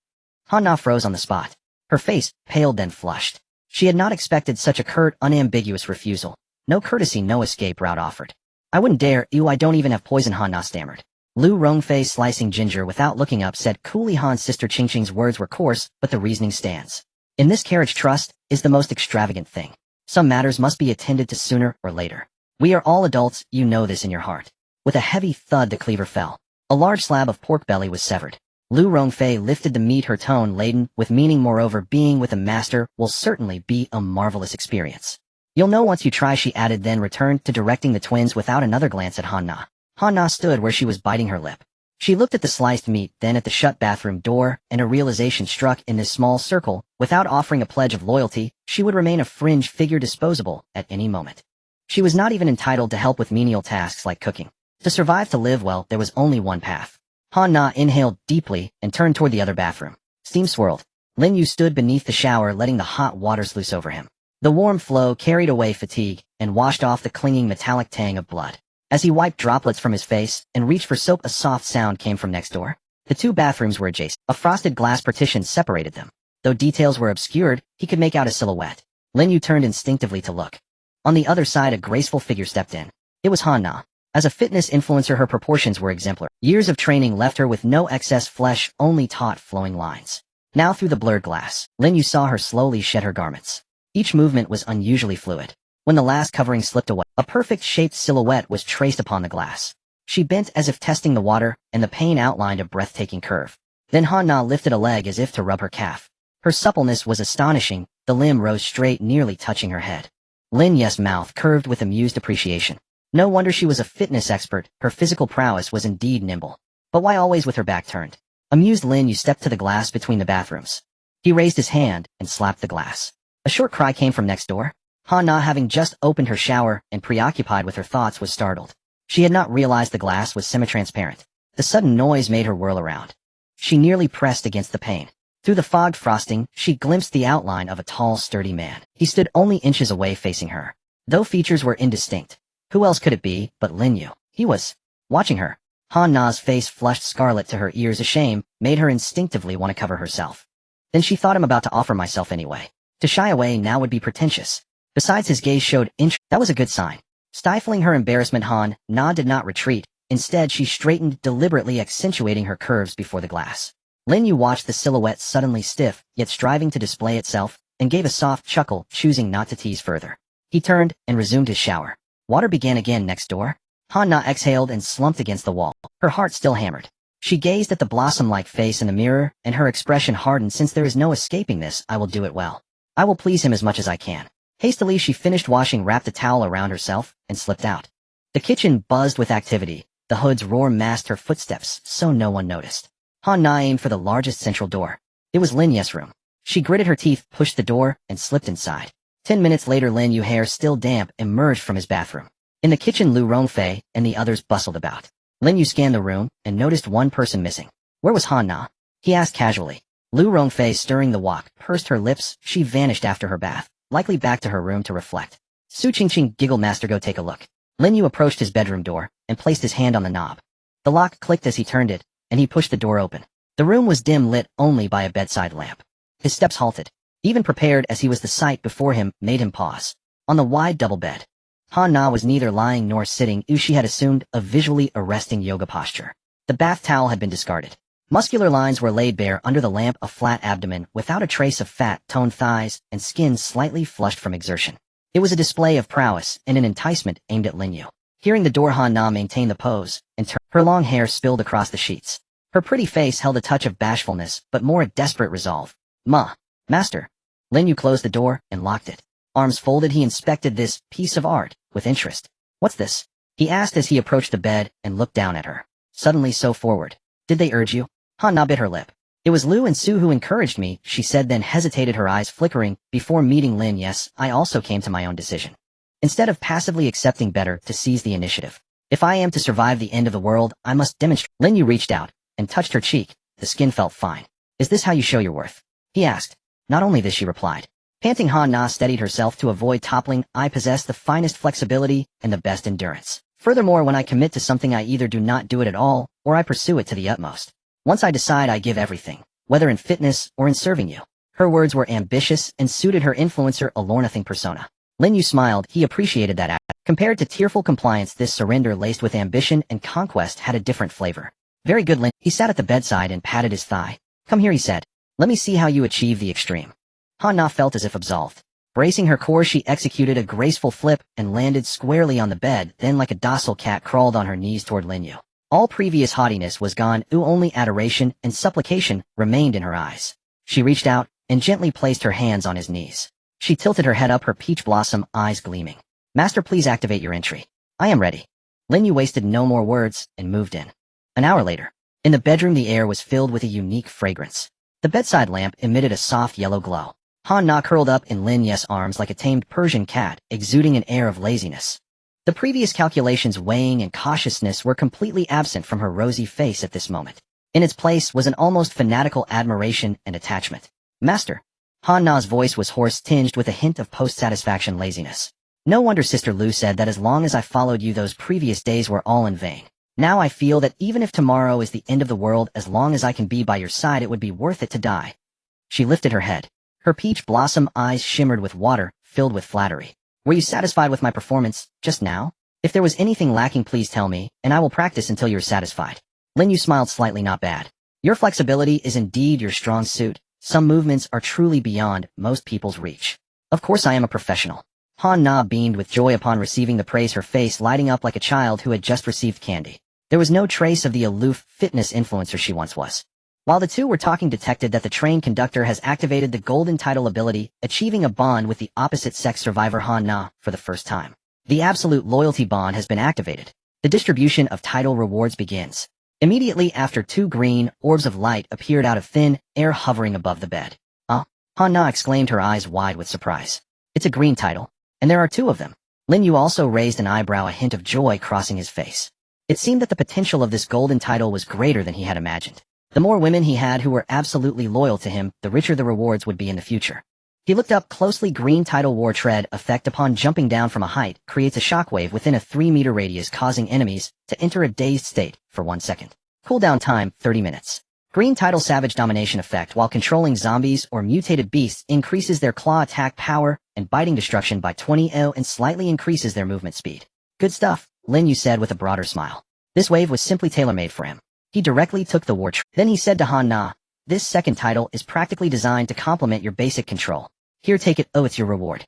Han Na froze on the spot. Her face paled then flushed. She had not expected such a curt, unambiguous refusal. No courtesy, no escape route offered. "I wouldn't dare. I don't even have poison," Han Na stammered. Lu Rongfei, slicing ginger without looking up, said coolly. Han's sister Qingqing's words were coarse, but the reasoning stands. In this carriage, trust is the most extravagant thing. Some matters must be attended to sooner or later. We are all adults, you know this in your heart. With a heavy thud, the cleaver fell. A large slab of pork belly was severed. Lu Rongfei lifted the meat, her tone laden with meaning. "Moreover, being with a master will certainly be a marvelous experience. You'll know once you try," she added, then returned to directing the twins without another glance at Han Na. Han Na stood where she was, biting her lip. She looked at the sliced meat, then at the shut bathroom door, and a realization struck. In this small circle, without offering a pledge of loyalty, she would remain a fringe figure, disposable at any moment. She was not even entitled to help with menial tasks like cooking. To survive, to live well, there was only one path. Han Na inhaled deeply and turned toward the other bathroom. Steam swirled. Lin Yu stood beneath the shower, letting the hot water sluice over him. The warm flow carried away fatigue and washed off the clinging metallic tang of blood. As he wiped droplets from his face and reached for soap, a soft sound came from next door. The two bathrooms were adjacent. A frosted glass partition separated them. Though details were obscured, he could make out a silhouette. Lin Yu turned instinctively to look. On the other side, a graceful figure stepped in. It was Han Na. As a fitness influencer, her proportions were exemplary. Years of training left her with no excess flesh, only taut, flowing lines. Now through the blurred glass, Lin Yu saw her slowly shed her garments. Each movement was unusually fluid. When the last covering slipped away, a perfect-shaped silhouette was traced upon the glass. She bent as if testing the water, and the pane outlined a breathtaking curve. Then Han Na lifted a leg as if to rub her calf. Her suppleness was astonishing. The limb rose straight, nearly touching her head. Lin Yu's mouth curved with amused appreciation. No wonder she was a fitness expert. Her physical prowess was indeed nimble. But why always with her back turned? Amused, Lin Yu stepped to the glass between the bathrooms. He raised his hand and slapped the glass. A short cry came from next door. Han Na, having just opened her shower and preoccupied with her thoughts, was startled. She had not realized the glass was semi-transparent. The sudden noise made her whirl around. She nearly pressed against the pane. Through the fogged frosting, she glimpsed the outline of a tall, sturdy man. He stood only inches away, facing her. Though features were indistinct, who else could it be but Lin Yu? He was watching her. Han Na's face flushed scarlet to her ears. A shame made her instinctively want to cover herself. Then she thought, "I'm about to offer myself anyway." To shy away now would be pretentious. Besides, his gaze showed interest. That was a good sign. Stifling her embarrassment, Han Na did not retreat. Instead, she straightened, deliberately accentuating her curves before the glass. Lin Yu watched the silhouette, suddenly stiff, yet striving to display itself, and gave a soft chuckle, choosing not to tease further. He turned and resumed his shower. Water began again next door. Han Na exhaled and slumped against the wall. Her heart still hammered. She gazed at the blossom-like face in the mirror, and her expression hardened. "Since there is no escaping this, I will do it well. I will please him as much as I can." Hastily, she finished washing, wrapped a towel around herself, and slipped out. The kitchen buzzed with activity. The hood's roar masked her footsteps, so no one noticed. Han Na aimed for the largest central door. It was Lin Yu's room. She gritted her teeth, pushed the door, and slipped inside. 10 minutes later, Lin Yu, hair still damp, emerged from his bathroom. In the kitchen, Lu Rongfei and the others bustled about. Lin Yu scanned the room and noticed one person missing. Where was Han Na? He asked casually. Lu Rongfei, stirring the wok, pursed her lips. She vanished after her bath, likely back to her room to reflect. Su Qingqing giggled. "Master, go take a look." Lin Yu approached his bedroom door and placed his hand on the knob. The lock clicked as he turned it, and he pushed the door open. The room was dim, lit only by a bedside lamp. His steps halted. Even prepared as he was, the sight before him made him pause. On the wide double bed, Han Na was neither lying nor sitting. She had assumed a visually arresting yoga posture. The bath towel had been discarded. Muscular lines were laid bare under the lamp, a flat abdomen without a trace of fat, toned thighs, and skin slightly flushed from exertion. It was a display of prowess and an enticement aimed at Lin Yu. Hearing the door, Han Na maintained the pose, and her long hair spilled across the sheets. Her pretty face held a touch of bashfulness, but more a desperate resolve. Master. Lin Yu closed the door and locked it. Arms folded, he inspected this piece of art with interest. "What's this?" he asked as he approached the bed and looked down at her. Suddenly so forward. "Did they urge you?" Han Na bit her lip. It was Lu and Su who encouraged me, she said, then hesitated, her eyes flickering, before meeting Lin. Yes, I also came to my own decision. Instead of passively accepting, better to seize the initiative. If I am to survive the end of the world, I must demonstrate. Lin Yu reached out and touched her cheek. The skin felt fine. Is this how you show your worth? He asked. Not only this, she replied. Panting, Han Na steadied herself to avoid toppling. I possess the finest flexibility and the best endurance. Furthermore, when I commit to something, I either do not do it at all, or I pursue it to the utmost. Once I decide, I give everything, whether in fitness or in serving you. Her words were ambitious and suited her influencer Alornothing persona. Lin Yu smiled. He appreciated that act. Compared to tearful compliance, this surrender laced with ambition and conquest had a different flavor. Very good, Lin. He sat at the bedside and patted his thigh. Come here, he said. Let me see how you achieve the extreme. Han Na felt as if absolved. Bracing her core, she executed a graceful flip and landed squarely on the bed, then like a docile cat crawled on her knees toward Lin Yu. All previous haughtiness was gone, only adoration and supplication remained in her eyes. She reached out and gently placed her hands on his knees. She tilted her head up, her peach blossom eyes gleaming. Master, please activate your entry. I am ready. Lin Yu wasted no more words and moved in. An hour later, in the bedroom, the air was filled with a unique fragrance. The bedside lamp emitted a soft yellow glow. Han Na curled up in Lin Yu's arms like a tamed Persian cat, exuding an air of laziness. The previous calculations, weighing and cautiousness were completely absent from her rosy face at this moment. In its place was an almost fanatical admiration and attachment. Master. Han Na's voice was hoarse, tinged with a hint of post-satisfaction laziness. No wonder Sister Lu said that as long as I followed you, those previous days were all in vain. Now I feel that even if tomorrow is the end of the world, as long as I can be by your side, it would be worth it to die. She lifted her head. Her peach blossom eyes shimmered with water, filled with flattery. Were you satisfied with my performance, just now? If there was anything lacking, please tell me, and I will practice until you're satisfied. Lin Yu smiled slightly. Not bad. Your flexibility is indeed your strong suit. Some movements are truly beyond most people's reach. Of course I am a professional. Han Na beamed with joy upon receiving the praise, her face lighting up like a child who had just received candy. There was no trace of the aloof fitness influencer she once was. While the two were talking, detected that the train conductor has activated the golden title ability, achieving a bond with the opposite sex survivor Han Na for the first time. The absolute loyalty bond has been activated. The distribution of title rewards begins. Immediately after, two green orbs of light appeared out of thin air, hovering above the bed. Han Na exclaimed, her eyes wide with surprise. It's a green title, and there are two of them. Lin Yu also raised an eyebrow, a hint of joy crossing his face. It seemed that the potential of this golden title was greater than he had imagined. The more women he had who were absolutely loyal to him, the richer the rewards would be in the future. He looked up closely. Green title war tread effect upon jumping down from a height creates a shockwave within a 3-meter radius, causing enemies to enter a dazed state for 1 second. Cooldown time, 30 minutes. Green title savage domination effect while controlling zombies or mutated beasts increases their claw attack power and biting destruction by 20 and slightly increases their movement speed. Good stuff, Lin Yu said with a broader smile. This wave was simply tailor-made for him. He directly took the war. Then he said to Han Na, this second title is practically designed to complement your basic control. Here, take it. Oh, it's your reward.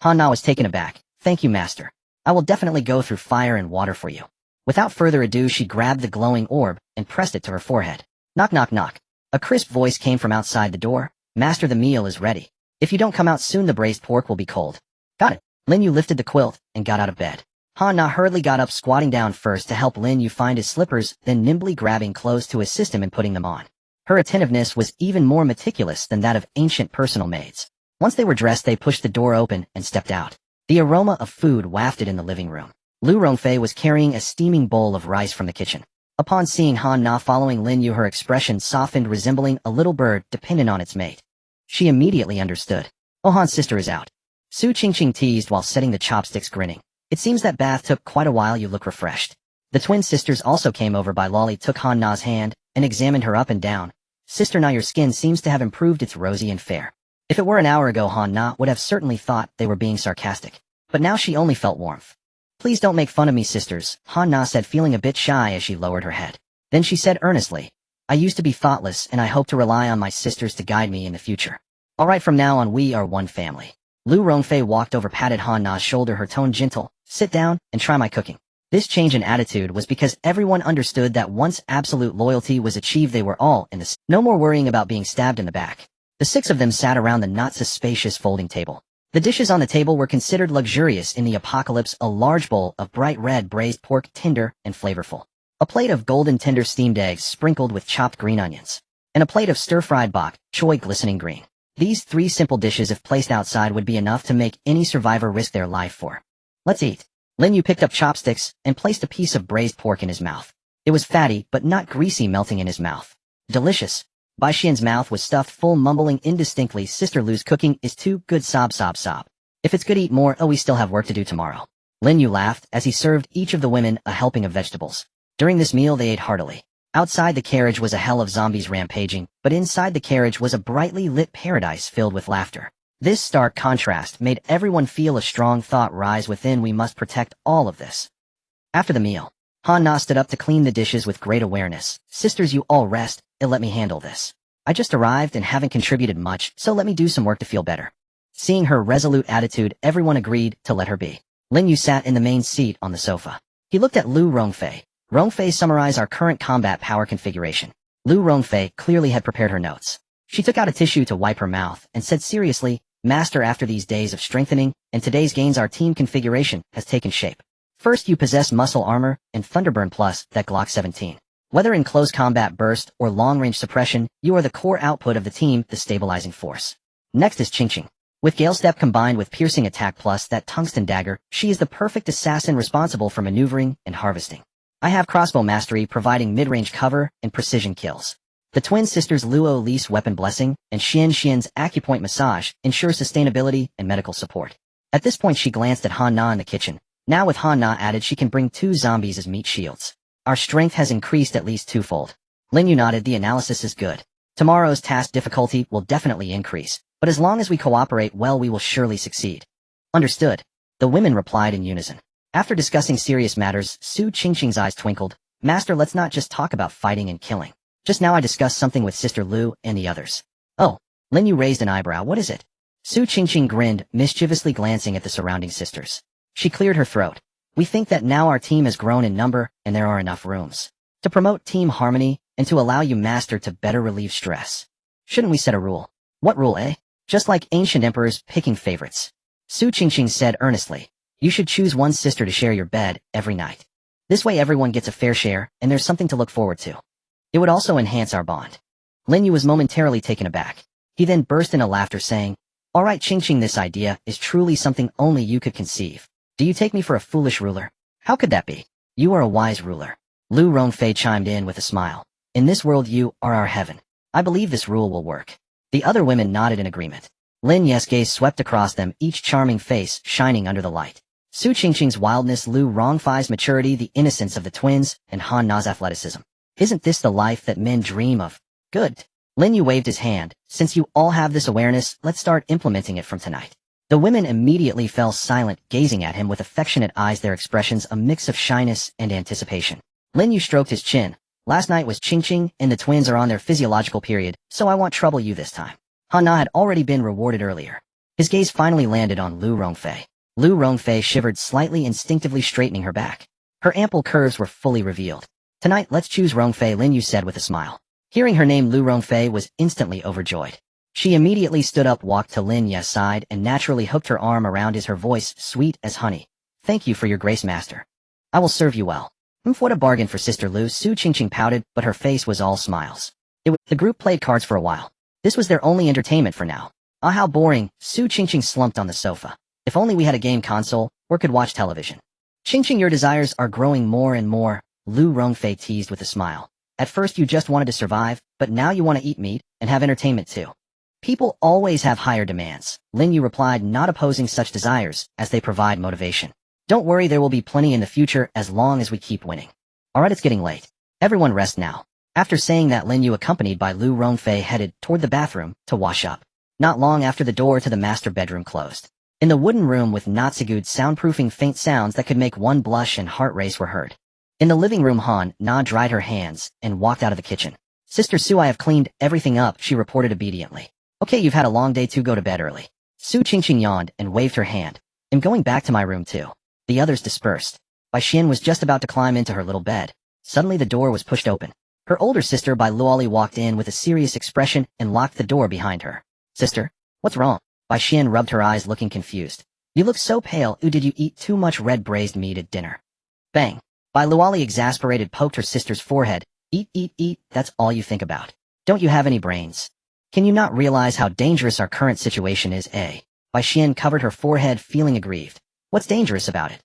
Han Na was taken aback. Thank you, Master. I will definitely go through fire and water for you. Without further ado, she grabbed the glowing orb and pressed it to her forehead. Knock, knock, knock. A crisp voice came from outside the door. Master, the meal is ready. If you don't come out soon, the braised pork will be cold. Got it. Lin Yu lifted the quilt and got out of bed. Han Na hurriedly got up, squatting down first to help Lin Yu find his slippers, then nimbly grabbing clothes to assist him in putting them on. Her attentiveness was even more meticulous than that of ancient personal maids. Once they were dressed, they pushed the door open and stepped out. The aroma of food wafted in the living room. Lu Rongfei was carrying a steaming bowl of rice from the kitchen. Upon seeing Han Na following Lin Yu, her expression softened, resembling a little bird dependent on its mate. She immediately understood. Oh, Han's sister is out. Su Qingqing teased while setting the chopsticks, grinning. It seems that bath took quite a while. You look refreshed. The twin sisters also came over. Bai Loli took Han Na's hand and examined her up and down. Sister Na, your skin seems to have improved. It's rosy and fair. If it were an hour ago, Han Na would have certainly thought they were being sarcastic. But now she only felt warmth. Please don't make fun of me, sisters, Han Na said, feeling a bit shy as she lowered her head. Then she said earnestly, I used to be thoughtless, and I hope to rely on my sisters to guide me in the future. All right, from now on we are one family. Lu Rongfei walked over, patted Han Na's shoulder, her tone gentle. Sit down and try my cooking. This change in attitude was because everyone understood that once absolute loyalty was achieved, they were all in the no more worrying about being stabbed in the back. The 6 of them sat around the not so spacious folding table. The dishes on the table were considered luxurious in the apocalypse, a large bowl of bright red braised pork, tender and flavorful. a plate of golden tender steamed eggs sprinkled with chopped green onions, and a plate of stir-fried bok choy glistening green. These 3 simple dishes if placed outside would be enough to make any survivor risk their life for. Let's eat. Lin Yu picked up chopsticks and placed a piece of braised pork in his mouth. It was fatty but not greasy, melting in his mouth. Delicious. Bai Xian's mouth was stuffed full, mumbling indistinctly, Sister Lu's cooking is too good, sob sob sob. If it's good, eat more. Oh, we still have work to do tomorrow. Lin Yu laughed as he served each of the women a helping of vegetables. During this meal they ate heartily. Outside the carriage was a hell of zombies rampaging, but inside the carriage was a brightly lit paradise filled with laughter. This stark contrast made everyone feel a strong thought rise within: we must protect all of this. After the meal, Han Na stood up to clean the dishes with great awareness. Sisters, you all rest, let me handle this. I just arrived and haven't contributed much, so let me do some work to feel better. Seeing her resolute attitude, everyone agreed to let her be. Lin Yu sat in the main seat on the sofa. He looked at Lu Rongfei. Rongfei, summarize our current combat power configuration. Lu Rongfei clearly had prepared her notes. She took out a tissue to wipe her mouth and said seriously, Master, after these days of strengthening and today's gains, our team configuration has taken shape. First, you possess muscle armor and Thunderburn plus that Glock 17. Whether in close combat burst or long-range suppression, you are the core output of the team, the stabilizing force. Next is Qingqing. With Gale Step combined with piercing attack plus that tungsten dagger, she is the perfect assassin responsible for maneuvering and harvesting. I have crossbow mastery, providing mid-range cover and precision kills. The twin sisters Luo Li's weapon blessing and Xian's acupoint massage ensure sustainability and medical support. At this point she glanced at Han Na in the kitchen. Now with Han Na added, she can bring 2 zombies as meat shields. Our strength has increased at least 2-fold. Lin Yu nodded. The analysis is good. Tomorrow's task difficulty will definitely increase, but as long as we cooperate well, we will surely succeed. Understood. The women replied in unison. After discussing serious matters, Su Qingqing's eyes twinkled. Master, let's not just talk about fighting and killing. Just now I discussed something with Sister Lu and the others. Oh. Lin Yu raised an eyebrow. What is it? Su Qingqing grinned, mischievously glancing at the surrounding sisters. She cleared her throat. We think that now our team has grown in number and there are enough rooms to promote team harmony and to allow you, Master, to better relieve stress. Shouldn't we set a rule? What rule, eh? Just like ancient emperors picking favorites. Su Qingqing said earnestly. You should choose one sister to share your bed every night. This way everyone gets a fair share and there's something to look forward to. It would also enhance our bond. Lin Yu was momentarily taken aback. He then burst into laughter saying, All right, Qingqing, this idea is truly something only you could conceive. Do you take me for a foolish ruler? How could that be? You are a wise ruler. Lu Rongfei chimed in with a smile. In this world you are our heaven. I believe this rule will work. The other women nodded in agreement. Lin Yu's gaze swept across them, each charming face shining under the light. Su Qingqing's wildness, Lu Rongfei's maturity, the innocence of the twins, and Han Na's athleticism. Isn't this the life that men dream of? Good. Lin Yu waved his hand. Since you all have this awareness, let's start implementing it from tonight. The women immediately fell silent, gazing at him with affectionate eyes, their expressions a mix of shyness and anticipation. Lin Yu stroked his chin. Last night was Qingqing, and the twins are on their physiological period, so I won't trouble you this time. Han Na had already been rewarded earlier. His gaze finally landed on Lu Rongfei. Lu Rongfei shivered slightly, instinctively straightening her back. Her ample curves were fully revealed. Tonight, let's choose Rongfei, Lin Yu said with a smile. Hearing her name, Lu Rongfei was instantly overjoyed. She immediately stood up, walked to Lin Yu's side, and naturally hooked her arm around his, her voice sweet as honey. Thank you for your grace, Master. I will serve you well. What a bargain for Sister Lu. Su Qingqing pouted, but her face was all smiles. The group played cards for a while. This was their only entertainment for now. Ah, how boring. Su Qingqing slumped on the sofa. If only we had a game console, or could watch television. Qingqing, your desires are growing more and more, Lu Rongfei teased with a smile. At first you just wanted to survive, but now you want to eat meat, and have entertainment too. People always have higher demands, Lin Yu replied, not opposing such desires, as they provide motivation. Don't worry, there will be plenty in the future as long as we keep winning. Alright, it's getting late. Everyone rest now. After saying that, Lin Yu, accompanied by Lu Rongfei, headed toward the bathroom to wash up. Not long after, the door to the master bedroom closed. In the wooden room with Natsugu'd soundproofing, faint sounds that could make one blush and heart race were heard. In the living room, Han Na dried her hands and walked out of the kitchen. Sister Su, I have cleaned everything up, she reported obediently. Okay, you've had a long day too, go to bed early. Su Qingqing yawned and waved her hand. I'm going back to my room too. The others dispersed. Bai Xian was just about to climb into her little bed. Suddenly the door was pushed open. Her older sister Bai Luoli walked in with a serious expression and locked the door behind her. Sister, what's wrong? Bai Xian rubbed her eyes, looking confused. You look so pale. Ooh, did you eat too much red braised meat at dinner? Bang. Bai Luoli exasperated poked her sister's forehead. Eat, eat, eat, that's all you think about. Don't you have any brains? Can you not realize how dangerous our current situation is, eh? Bai Xian covered her forehead, feeling aggrieved. What's dangerous about it?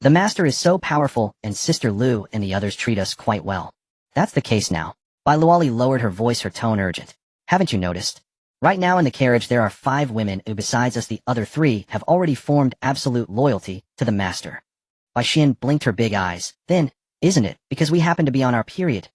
The master is so powerful, and Sister Lu and the others treat us quite well. That's the case now. Bai Luoli lowered her voice, her tone urgent. Haven't you noticed? Right now in the carriage there are 5 women who besides us the other 3 have already formed absolute loyalty to the master. Bai Xian blinked her big eyes. Then, isn't it, because we happen to be on our period?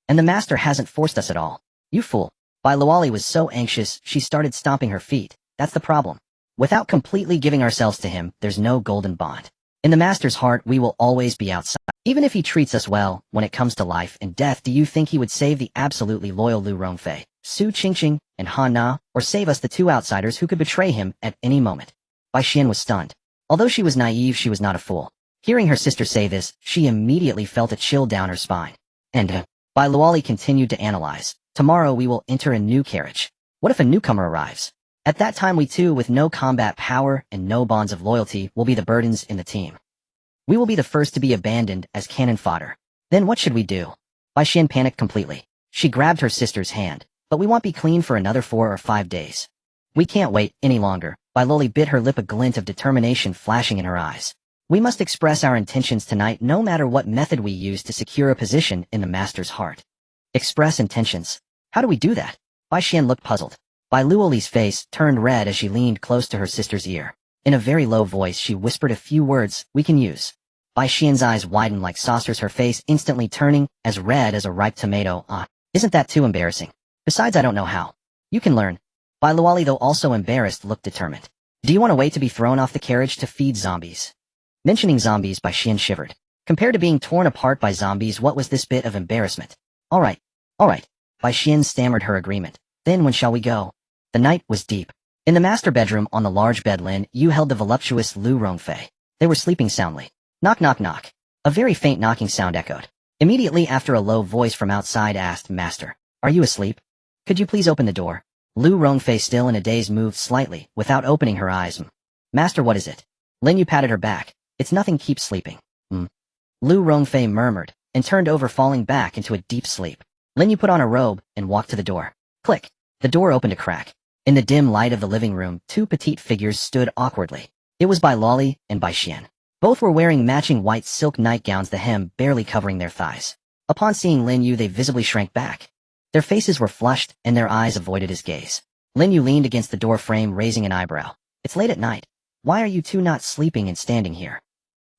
And the master hasn't forced us at all. You fool. Bai Luoli was so anxious she started stomping her feet. That's the problem. Without completely giving ourselves to him, there's no golden bond. In the master's heart we will always be outside. Even if he treats us well, when it comes to life and death, do you think he would save the absolutely loyal Lu Rongfei, Su Qingqing, and Han Na, or save us the 2 outsiders who could betray him at any moment? Bai Xian was stunned. Although she was naive, she was not a fool. Hearing her sister say this, she immediately felt a chill down her spine. And, Bai Luoli continued to analyze. Tomorrow we will enter a new carriage. What if a newcomer arrives? At that time we too, with no combat power and no bonds of loyalty, will be the burdens in the team. We will be the first to be abandoned as cannon fodder. Then what should we do? Bai Xian panicked completely. She grabbed her sister's hand. But we won't be clean for another 4 or 5 days. We can't wait any longer. Bai Luoli bit her lip, a glint of determination flashing in her eyes. We must express our intentions tonight no matter what method we use to secure a position in the master's heart. Express intentions. How do we do that? Bai Xian looked puzzled. Bai Luoli's face turned red as she leaned close to her sister's ear. In a very low voice she whispered a few words we can use. Bai Xian's eyes widened like saucers, her face instantly turning as red as a ripe tomato. Isn't that too embarrassing? Besides, I don't know how. You can learn. Bai Luoli, though also embarrassed, looked determined. Do you want to wait to be thrown off the carriage to feed zombies? Mentioning zombies, Bai Xian shivered. Compared to being torn apart by zombies, what was this bit of embarrassment? All right. Bai Xian stammered her agreement. Then when shall we go? The night was deep. In the master bedroom on the large bed, Lin Yu held the voluptuous Lu Rongfei. They were sleeping soundly. Knock, knock, knock. A very faint knocking sound echoed. Immediately after, a low voice from outside asked, Master, are you asleep? Could you please open the door? Lu Rongfei, still in a daze, moved slightly, without opening her eyes. Master, what is it? Lin Yu patted her back. It's nothing, keep sleeping. Lu Rongfei murmured, and turned over, falling back into a deep sleep. Lin Yu put on a robe, and walked to the door. Click. The door opened a crack. In the dim light of the living room, 2 petite figures stood awkwardly. It was Bai Luoli and Bai Xian. Both were wearing matching white silk nightgowns, the hem barely covering their thighs. Upon seeing Lin Yu, they visibly shrank back. Their faces were flushed, and their eyes avoided his gaze. Lin Yu leaned against the door frame, raising an eyebrow. It's late at night. Why are you 2 not sleeping and standing here?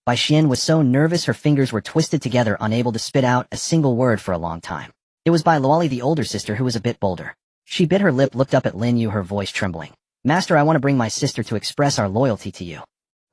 Bai Xian was so nervous her fingers were twisted together, unable to spit out a single word for a long time. It was Bai Luoli, the older sister, who was a bit bolder. She bit her lip, looked up at Lin Yu, her voice trembling. Master, I want to bring my sister to express our loyalty to you.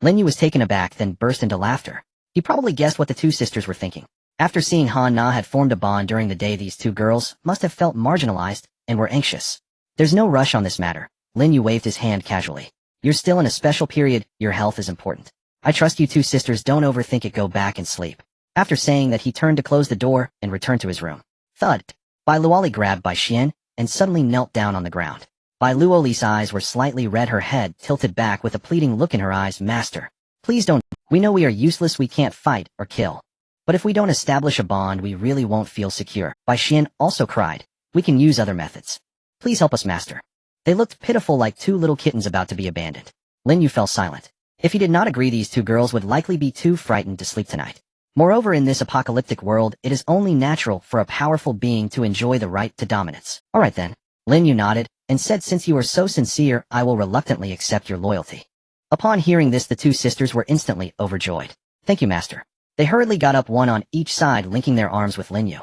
Lin Yu was taken aback, then burst into laughter. He probably guessed what the 2 sisters were thinking. After seeing Han Na had formed a bond during the day, these 2 girls must have felt marginalized and were anxious. There's no rush on this matter. Lin Yu waved his hand casually. You're still in a special period, your health is important. I trust you 2 sisters don't overthink it, go back and sleep. After saying that, he turned to close the door and returned to his room. Thud. Bai Luoli grabbed Bai Xian and suddenly knelt down on the ground. Bai Luoli's eyes were slightly red, her head tilted back with a pleading look in her eyes. Master, please don't. We know we are useless, we can't fight or kill. But if we don't establish a bond, we really won't feel secure. Bai Xian also cried. We can use other methods. Please help us, Master. They looked pitiful, like 2 little kittens about to be abandoned. Lin Yu fell silent. If he did not agree, these 2 girls would likely be too frightened to sleep tonight. Moreover, in this apocalyptic world, it is only natural for a powerful being to enjoy the right to dominance. All right then. Lin Yu nodded, and said, since you are so sincere, I will reluctantly accept your loyalty. Upon hearing this, the 2 sisters were instantly overjoyed. Thank you, Master. They hurriedly got up, one on each side, linking their arms with Lin Yu.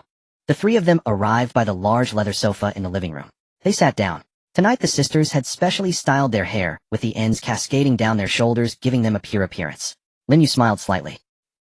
The 3 of them arrived by the large leather sofa in the living room. They sat down. Tonight the sisters had specially styled their hair, with the ends cascading down their shoulders, giving them a pure appearance. Lin Yu smiled slightly.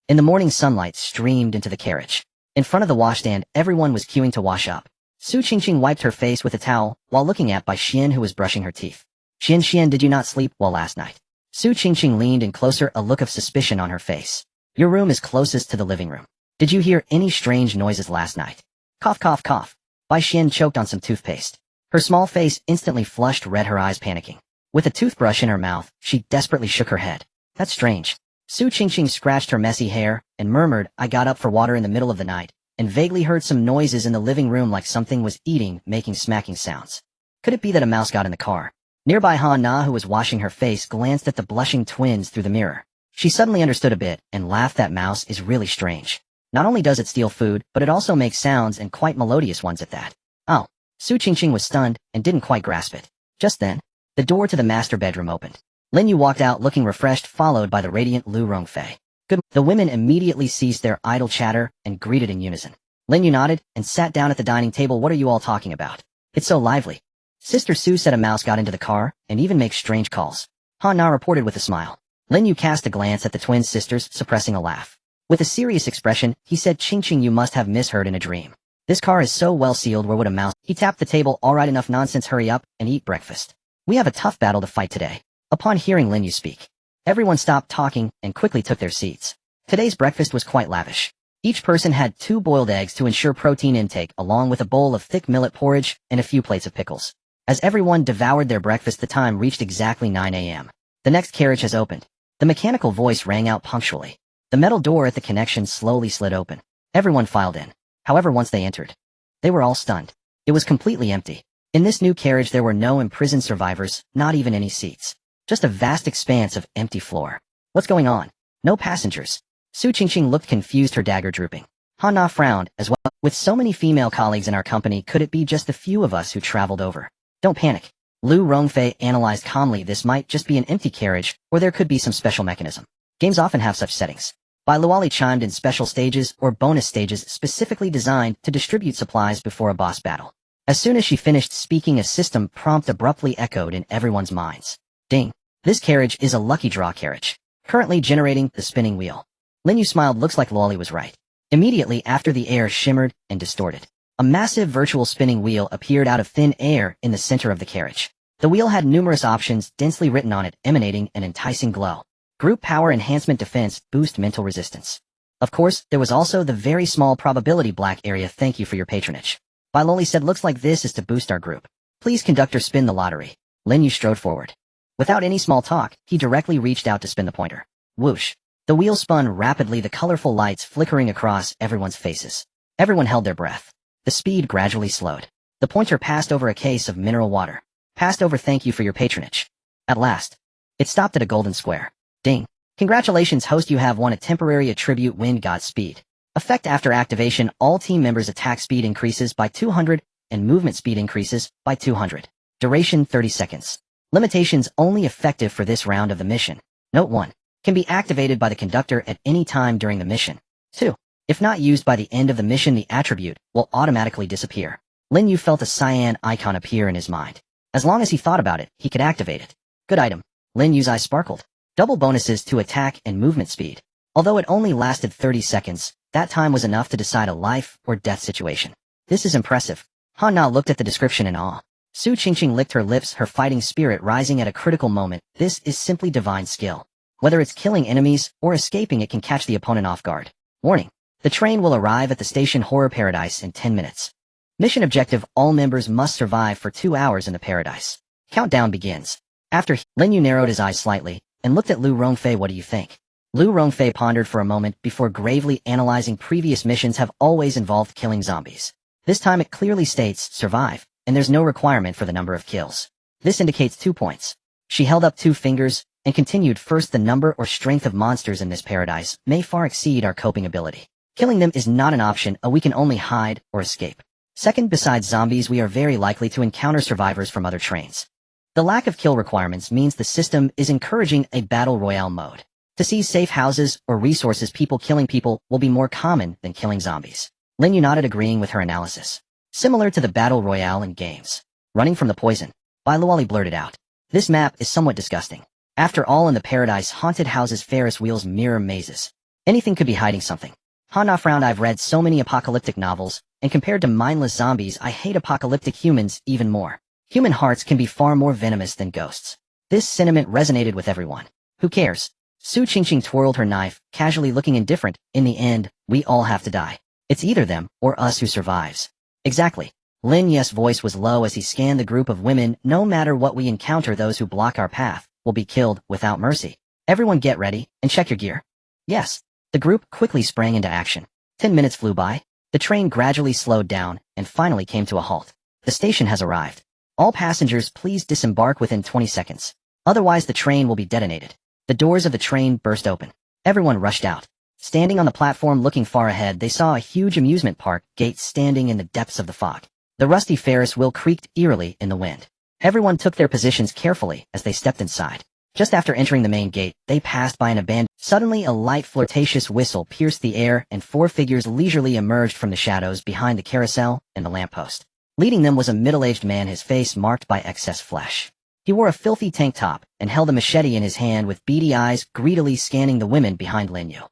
In the morning, sunlight streamed into the carriage. In front of the washstand, everyone was queuing to wash up. Su Qingqing wiped her face with a towel, while looking at Bai Xian, who was brushing her teeth. Xian, did you not sleep well last night? Su Qingqing leaned in closer, a look of suspicion on her face. Your room is closest to the living room. Did you hear any strange noises last night? Cough, cough, cough. Bai Xian choked on some toothpaste. Her small face instantly flushed red, her eyes panicking. With a toothbrush in her mouth, she desperately shook her head. That's strange. Su Qingqing scratched her messy hair and murmured, I got up for water in the middle of the night and vaguely heard some noises in the living room like something was eating, making smacking sounds. Could it be that a mouse got in the car? Nearby Han Na, who was washing her face, glanced at the blushing twins through the mirror. She suddenly understood a bit and laughed. That mouse is really strange. Not only does it steal food, but it also makes sounds and quite melodious ones at that. Oh. Su Qingqing was stunned and didn't quite grasp it. Just then, the door to the master bedroom opened. Lin Yu walked out looking refreshed, followed by the radiant Lu Rongfei. Good. The women immediately ceased their idle chatter and greeted in unison. Lin Yu nodded and sat down at the dining table. What are you all talking about? It's so lively. Sister Su said a mouse got into the car and even makes strange calls. Han Na reported with a smile. Lin Yu cast a glance at the twin sisters, suppressing a laugh. With a serious expression, he said, Qingqing, you must have misheard in a dream. This car is so well sealed, where would a mouse? He tapped the table. All right, enough nonsense, hurry up and eat breakfast. We have a tough battle to fight today. Upon hearing Lin Yu speak, everyone stopped talking and quickly took their seats. Today's breakfast was quite lavish. Each person had 2 boiled eggs to ensure protein intake, along with a bowl of thick millet porridge and a few plates of pickles. As everyone devoured their breakfast, the time reached exactly 9 a.m. The next carriage has opened. The mechanical voice rang out punctually. The metal door at the connection slowly slid open. Everyone filed in. However, once they entered, they were all stunned. It was completely empty. In this new carriage there were no imprisoned survivors, not even any seats. Just a vast expanse of empty floor. What's going on? No passengers. Su Qingqing looked confused, her dagger drooping. Han Na frowned as well. With so many female colleagues in our company, could it be just the few of us who traveled over? Don't panic. Lu Rongfei analyzed calmly. This might just be an empty carriage, or there could be some special mechanism. Games often have such settings. Bai Luoli chimed in, special stages or bonus stages specifically designed to distribute supplies before a boss battle. As soon as she finished speaking, a system prompt abruptly echoed in everyone's minds. Ding. This carriage is a lucky draw carriage. Currently generating the spinning wheel. Lin Yu smiled. Looks like Luoli was right. Immediately after, the air shimmered and distorted. A massive virtual spinning wheel appeared out of thin air in the center of the carriage. The wheel had numerous options densely written on it, emanating an enticing glow. Group power enhancement, defense, boost mental resistance. Of course, there was also the very small probability black area. Thank you for your patronage. Bai Luoli said, looks like this is to boost our group. Please, conductor, spin the lottery. Lin Yu strode forward. Without any small talk, he directly reached out to spin the pointer. Whoosh. The wheel spun rapidly, the colorful lights flickering across everyone's faces. Everyone held their breath. The speed gradually slowed. The pointer passed over a case of mineral water. Passed over. Thank you for your patronage. At last, it stopped at a golden square. Ding. Congratulations, host, you have won a temporary attribute, Wind God Speed. Effect after activation, all team members' attack speed increases by 200 and movement speed increases by 200. Duration 30 seconds. Limitations only effective for this round of the mission. Note 1. Can be activated by the conductor at any time during the mission. 2. If not used by the end of the mission, the attribute will automatically disappear. Lin Yu felt a cyan icon appear in his mind. As long as he thought about it, he could activate it. Good item. Lin Yu's eyes sparkled. Double bonuses to attack and movement speed. Although it only lasted 30 seconds, that time was enough to decide a life or death situation. This is impressive. Han Na looked at the description in awe. Su Qingqing licked her lips, her fighting spirit rising at a critical moment. This is simply divine skill. Whether it's killing enemies or escaping, it can catch the opponent off guard. Warning. The train will arrive at the station Horror Paradise in 10 minutes. Mission objective, all members must survive for 2 hours in the paradise. Countdown begins. After, Lin Yu narrowed his eyes slightly and looked at Lu Rongfei. What do you think? Lu Rongfei pondered for a moment before gravely analyzing. Previous missions have always involved killing zombies. This time it clearly states survive, and there's no requirement for the number of kills. This indicates 2 points. She held up 2 fingers and continued. First, the number or strength of monsters in this paradise may far exceed our coping ability. Killing them is not an option, we can only hide or escape. Second, besides zombies, we are very likely to encounter survivors from other trains. The lack of kill requirements means the system is encouraging a battle royale mode. To seize safe houses or resources, people killing people will be more common than killing zombies. Lin Yu nodded, agreeing with her analysis. Similar to the battle royale in games. Running from the poison. Bai Luoli blurted out. This map is somewhat disgusting. After all, in the paradise, haunted houses, Ferris wheels, mirror mazes. Anything could be hiding something. Han Na frowned. I've read so many apocalyptic novels, and compared to mindless zombies, I hate apocalyptic humans even more. Human hearts can be far more venomous than ghosts. This sentiment resonated with everyone. Who cares? Su Qingqing twirled her knife, casually looking indifferent. In the end, we all have to die. It's either them or us who survives. Exactly. Lin Yu's voice was low as he scanned the group of women. No matter what we encounter, those who block our path will be killed without mercy. Everyone get ready, and check your gear. Yes. The group quickly sprang into action. 10 minutes flew by. The train gradually slowed down, and finally came to a halt. The station has arrived. All passengers please disembark within 20 seconds. Otherwise the train will be detonated. The doors of the train burst open. Everyone rushed out. Standing on the platform looking far ahead, they saw a huge amusement park gate standing in the depths of the fog. The rusty Ferris wheel creaked eerily in the wind. Everyone took their positions carefully as they stepped inside. Just after entering the main gate, they passed by an abandoned. Suddenly a light flirtatious whistle pierced the air and 4 figures leisurely emerged from the shadows behind the carousel and the lamppost. Leading them was a middle-aged man, his face marked by excess flesh. He wore a filthy tank top and held a machete in his hand with beady eyes greedily scanning the women behind Lin Yu.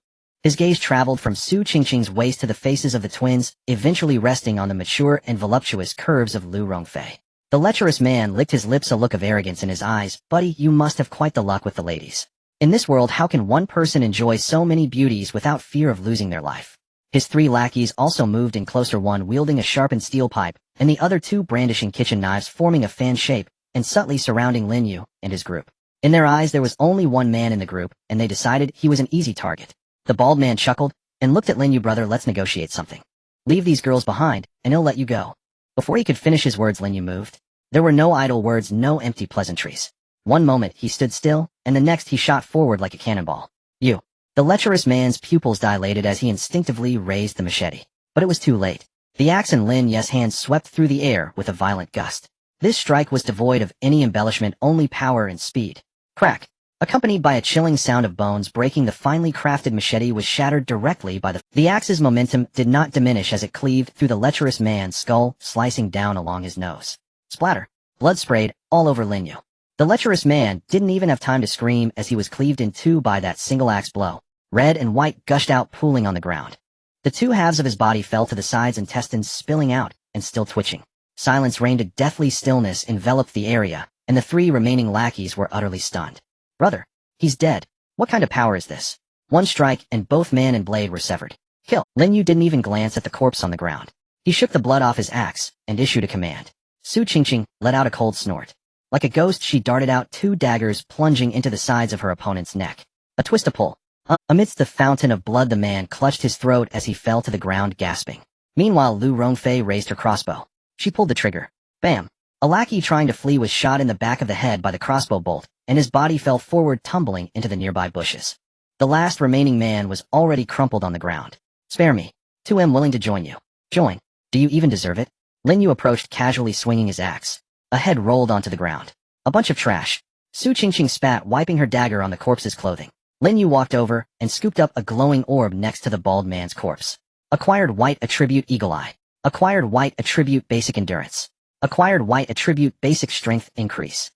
His gaze traveled from Su Qingqing's waist to the faces of the twins, eventually resting on the mature and voluptuous curves of Lu Rongfei. The lecherous man licked his lips, a look of arrogance in his eyes. Buddy, you must have quite the luck with the ladies. In this world, how can one person enjoy so many beauties without fear of losing their life? His 3 lackeys also moved in closer, one wielding a sharpened steel pipe, and the other 2 brandishing kitchen knives, forming a fan shape and subtly surrounding Lin Yu and his group. In their eyes, there was only one man in the group, and they decided he was an easy target. The bald man chuckled and looked at Lin Yu. Brother, let's negotiate something. Leave these girls behind, and he'll let you go. Before he could finish his words, Lin Yu moved. There were no idle words, no empty pleasantries. One moment he stood still, and the next he shot forward like a cannonball. You. The lecherous man's pupils dilated as he instinctively raised the machete. But it was too late. The axe in Lin Yu's hand swept through the air with a violent gust. This strike was devoid of any embellishment, only power and speed. Crack. Accompanied by a chilling sound of bones breaking, the finely crafted machete was shattered directly by the axe's momentum did not diminish as it cleaved through the lecherous man's skull, slicing down along his nose. Splatter. Blood sprayed all over Lin Yu. The lecherous man didn't even have time to scream as he was cleaved in 2 by that single axe blow. Red and white gushed out, pooling on the ground. The 2 halves of his body fell to the sides, intestines spilling out and still twitching. Silence reigned, a deathly stillness enveloped the area, and the 3 remaining lackeys were utterly stunned. Brother, he's dead. What kind of power is this? One strike and both man and blade were severed. Kill. Lin Yu didn't even glance at the corpse on the ground. He shook the blood off his axe and issued a command. Su Qingqing let out a cold snort. Like a ghost, she darted out 2 daggers, plunging into the sides of her opponent's neck. A twist, a pull. Amidst the fountain of blood, the man clutched his throat as he fell to the ground, gasping. Meanwhile, Lu Rongfei raised her crossbow. She pulled the trigger. Bam! A lackey trying to flee was shot in the back of the head by the crossbow bolt, and his body fell forward, tumbling into the nearby bushes. The last remaining man was already crumpled on the ground. Spare me. 2M willing to join you. Join. Do you even deserve it? Lin Yu approached, casually swinging his axe. A head rolled onto the ground. A bunch of trash. Su Qingqing spat, wiping her dagger on the corpse's clothing. Lin Yu walked over and scooped up a glowing orb next to the bald man's corpse. Acquired white attribute Eagle Eye. Acquired white attribute Basic Endurance. Acquired white attribute Basic Strength Increase.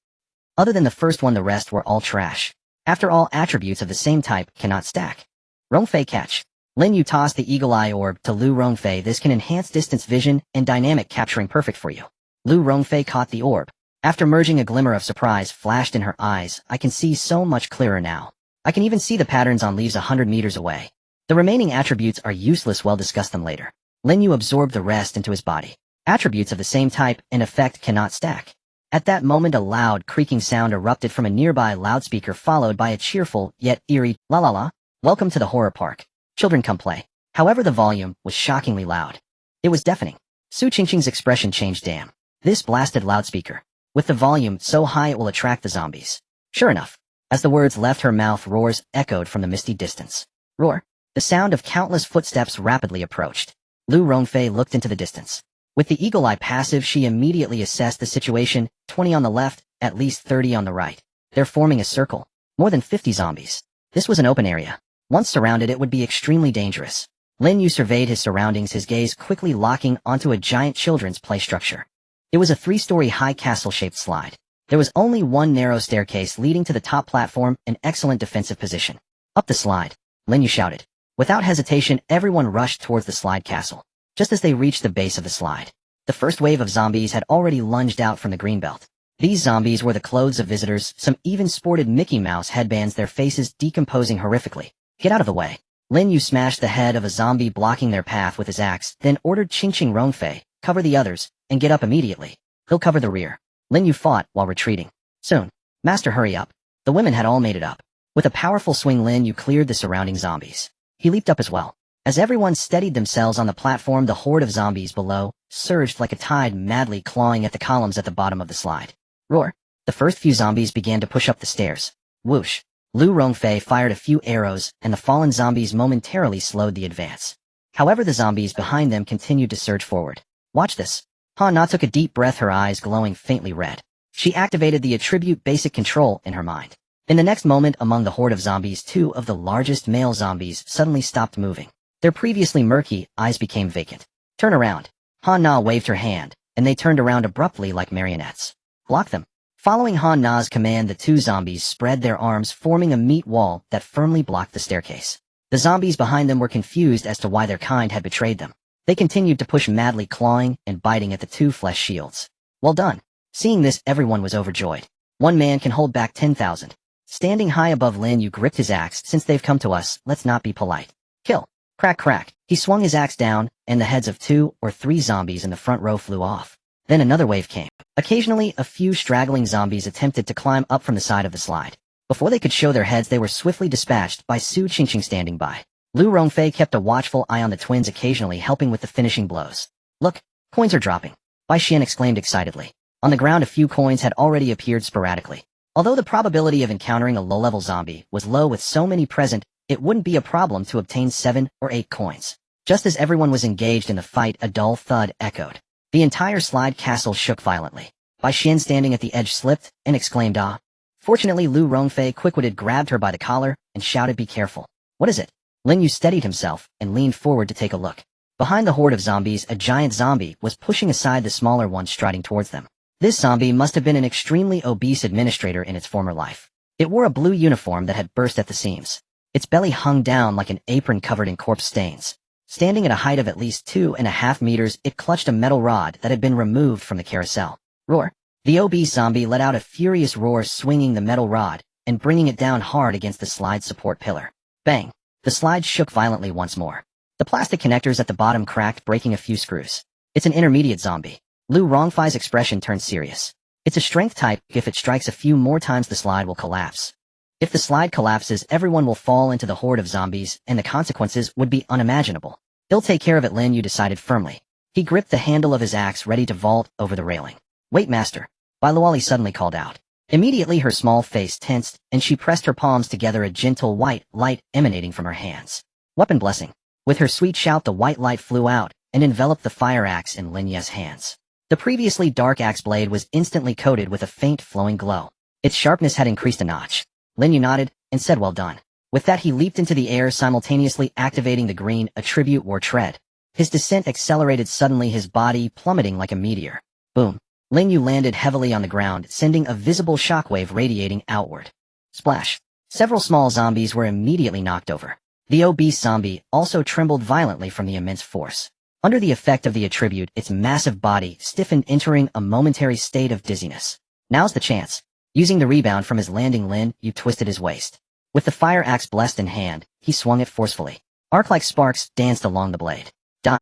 Other than the first one, the rest were all trash. After all, attributes of the same type cannot stack. Rongfei catch. Lin Yu tossed the Eagle Eye orb to Lu Rongfei. This can enhance distance vision and dynamic capturing, perfect for you. Lu Rongfei caught the orb. After merging, a glimmer of surprise flashed in her eyes. I can see so much clearer now. I can even see the patterns on leaves 100 meters away. The remaining attributes are useless, we'll discuss them later. Lin Yu absorbed the rest into his body. Attributes of the same type and effect cannot stack. At that moment, a loud creaking sound erupted from a nearby loudspeaker, followed by a cheerful yet eerie la la la. Welcome to the horror park. Children, come play. However, the volume was shockingly loud. It was deafening. Su Qingqing's expression changed. Damn. This blasted loudspeaker. With the volume so high, it will attract the zombies. Sure enough. As the words left her mouth, roars echoed from the misty distance. Roar. The sound of countless footsteps rapidly approached. Lu Rongfei looked into the distance. With the Eagle Eye passive, she immediately assessed the situation. 20 on the left, at least 30 on the right. They're forming a circle. More than 50 zombies. This was an open area. Once surrounded, it would be extremely dangerous. Lin Yu surveyed his surroundings, his gaze quickly locking onto a giant children's play structure. It was a 3-story high castle-shaped slide. There was only one narrow staircase leading to the top platform, an excellent defensive position. Up the slide, Lin Yu shouted. Without hesitation, everyone rushed towards the slide castle. Just as they reached the base of the slide, the first wave of zombies had already lunged out from the greenbelt. These zombies wore the clothes of visitors, some even sported Mickey Mouse headbands, their faces decomposing horrifically. Get out of the way. Lin Yu smashed the head of a zombie blocking their path with his axe, then ordered Qingqing Rongfei, cover the others, and get up immediately. He'll cover the rear. Lin Yu fought while retreating. Soon. Master, hurry up. The women had all made it up. With a powerful swing, Lin Yu cleared the surrounding zombies. He leaped up as well. As everyone steadied themselves on the platform, the horde of zombies below surged like a tide, madly clawing at the columns at the bottom of the slide. Roar! The first few zombies began to push up the stairs. Whoosh! Lu Rongfei fired a few arrows, and the fallen zombies momentarily slowed the advance. However, the zombies behind them continued to surge forward. Watch this. Han Na took a deep breath, her eyes glowing faintly red. She activated the attribute basic control in her mind. In the next moment, among the horde of zombies, two of the largest male zombies suddenly stopped moving. Their previously murky eyes became vacant. Turn around. Han Na waved her hand, and they turned around abruptly like marionettes. Block them. Following Han Na's command, the two zombies spread their arms, forming a meat wall that firmly blocked the staircase. The zombies behind them were confused as to why their kind had betrayed them. They continued to push, madly clawing and biting at the two flesh shields. Well done. Seeing this, everyone was overjoyed. One man can hold back 10,000. Standing high above Lin Yu gripped his axe. Since they've come to us, let's not be polite. Kill. Crack crack. He swung his axe down, and the heads of 2 or 3 zombies in the front row flew off. Then another wave came. Occasionally, a few straggling zombies attempted to climb up from the side of the slide. Before they could show their heads, they were swiftly dispatched by Su Qingqing standing by. Lu Rongfei kept a watchful eye on the twins, occasionally helping with the finishing blows. Look, coins are dropping. Bai Xian exclaimed excitedly. On the ground, a few coins had already appeared sporadically. Although the probability of encountering a low-level zombie was low with so many present, it wouldn't be a problem to obtain 7 or 8 coins. Just as everyone was engaged in the fight, a dull thud echoed. The entire slide castle shook violently. Bai Xian, standing at the edge, slipped and exclaimed, "Ah!" Fortunately, Lu Rongfei, quick-witted, grabbed her by the collar and shouted, "Be careful." "What is it?" Lin Yu steadied himself and leaned forward to take a look. Behind the horde of zombies, a giant zombie was pushing aside the smaller one striding towards them. This zombie must have been an extremely obese administrator in its former life. It wore a blue uniform that had burst at the seams. Its belly hung down like an apron covered in corpse stains. Standing at a height of at least 2.5 meters, it clutched a metal rod that had been removed from the carousel. Roar! The obese zombie let out a furious roar, swinging the metal rod and bringing it down hard against the slide support pillar. Bang! The slide shook violently once more. The plastic connectors at the bottom cracked, breaking a few screws. It's an intermediate zombie. Lu Rongfei's expression turned serious. It's a strength type. If it strikes a few more times, the slide will collapse. If the slide collapses, everyone will fall into the horde of zombies, and the consequences would be unimaginable. He'll take care of it, Lin Yu decided firmly. He gripped the handle of his axe, ready to vault over the railing. "Wait, master," Bai Luoli suddenly called out. Immediately her small face tensed, and she pressed her palms together, a gentle white light emanating from her hands. Weapon blessing. With her sweet shout, the white light flew out and enveloped the fire axe in Lin Yu's hands. The previously dark axe blade was instantly coated with a faint flowing glow. Its sharpness had increased a notch. Lin Yu nodded and said, "Well done." With that, he leaped into the air, simultaneously activating the green attribute war tread. His descent accelerated suddenly, his body plummeting like a meteor. Boom. Lin Yu landed heavily on the ground, sending a visible shockwave radiating outward. Splash. Several small zombies were immediately knocked over. The obese zombie also trembled violently from the immense force. Under the effect of the attribute, its massive body stiffened, entering a momentary state of dizziness. Now's the chance. Using the rebound from his landing, Lin Yu twisted his waist. With the fire axe blessed in hand, he swung it forcefully. Arc-like sparks danced along the blade.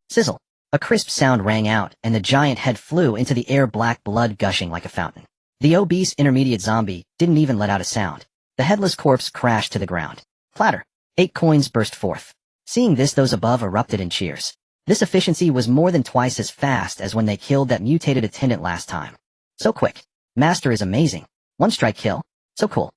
Sizzle. A crisp sound rang out, and the giant head flew into the air, black blood gushing like a fountain. The obese intermediate zombie didn't even let out a sound. The headless corpse crashed to the ground. Clatter. 8 coins burst forth. Seeing this, those above erupted in cheers. This efficiency was more than twice as fast as when they killed that mutated attendant last time. So quick. Master is amazing. 1 strike kill. So cool.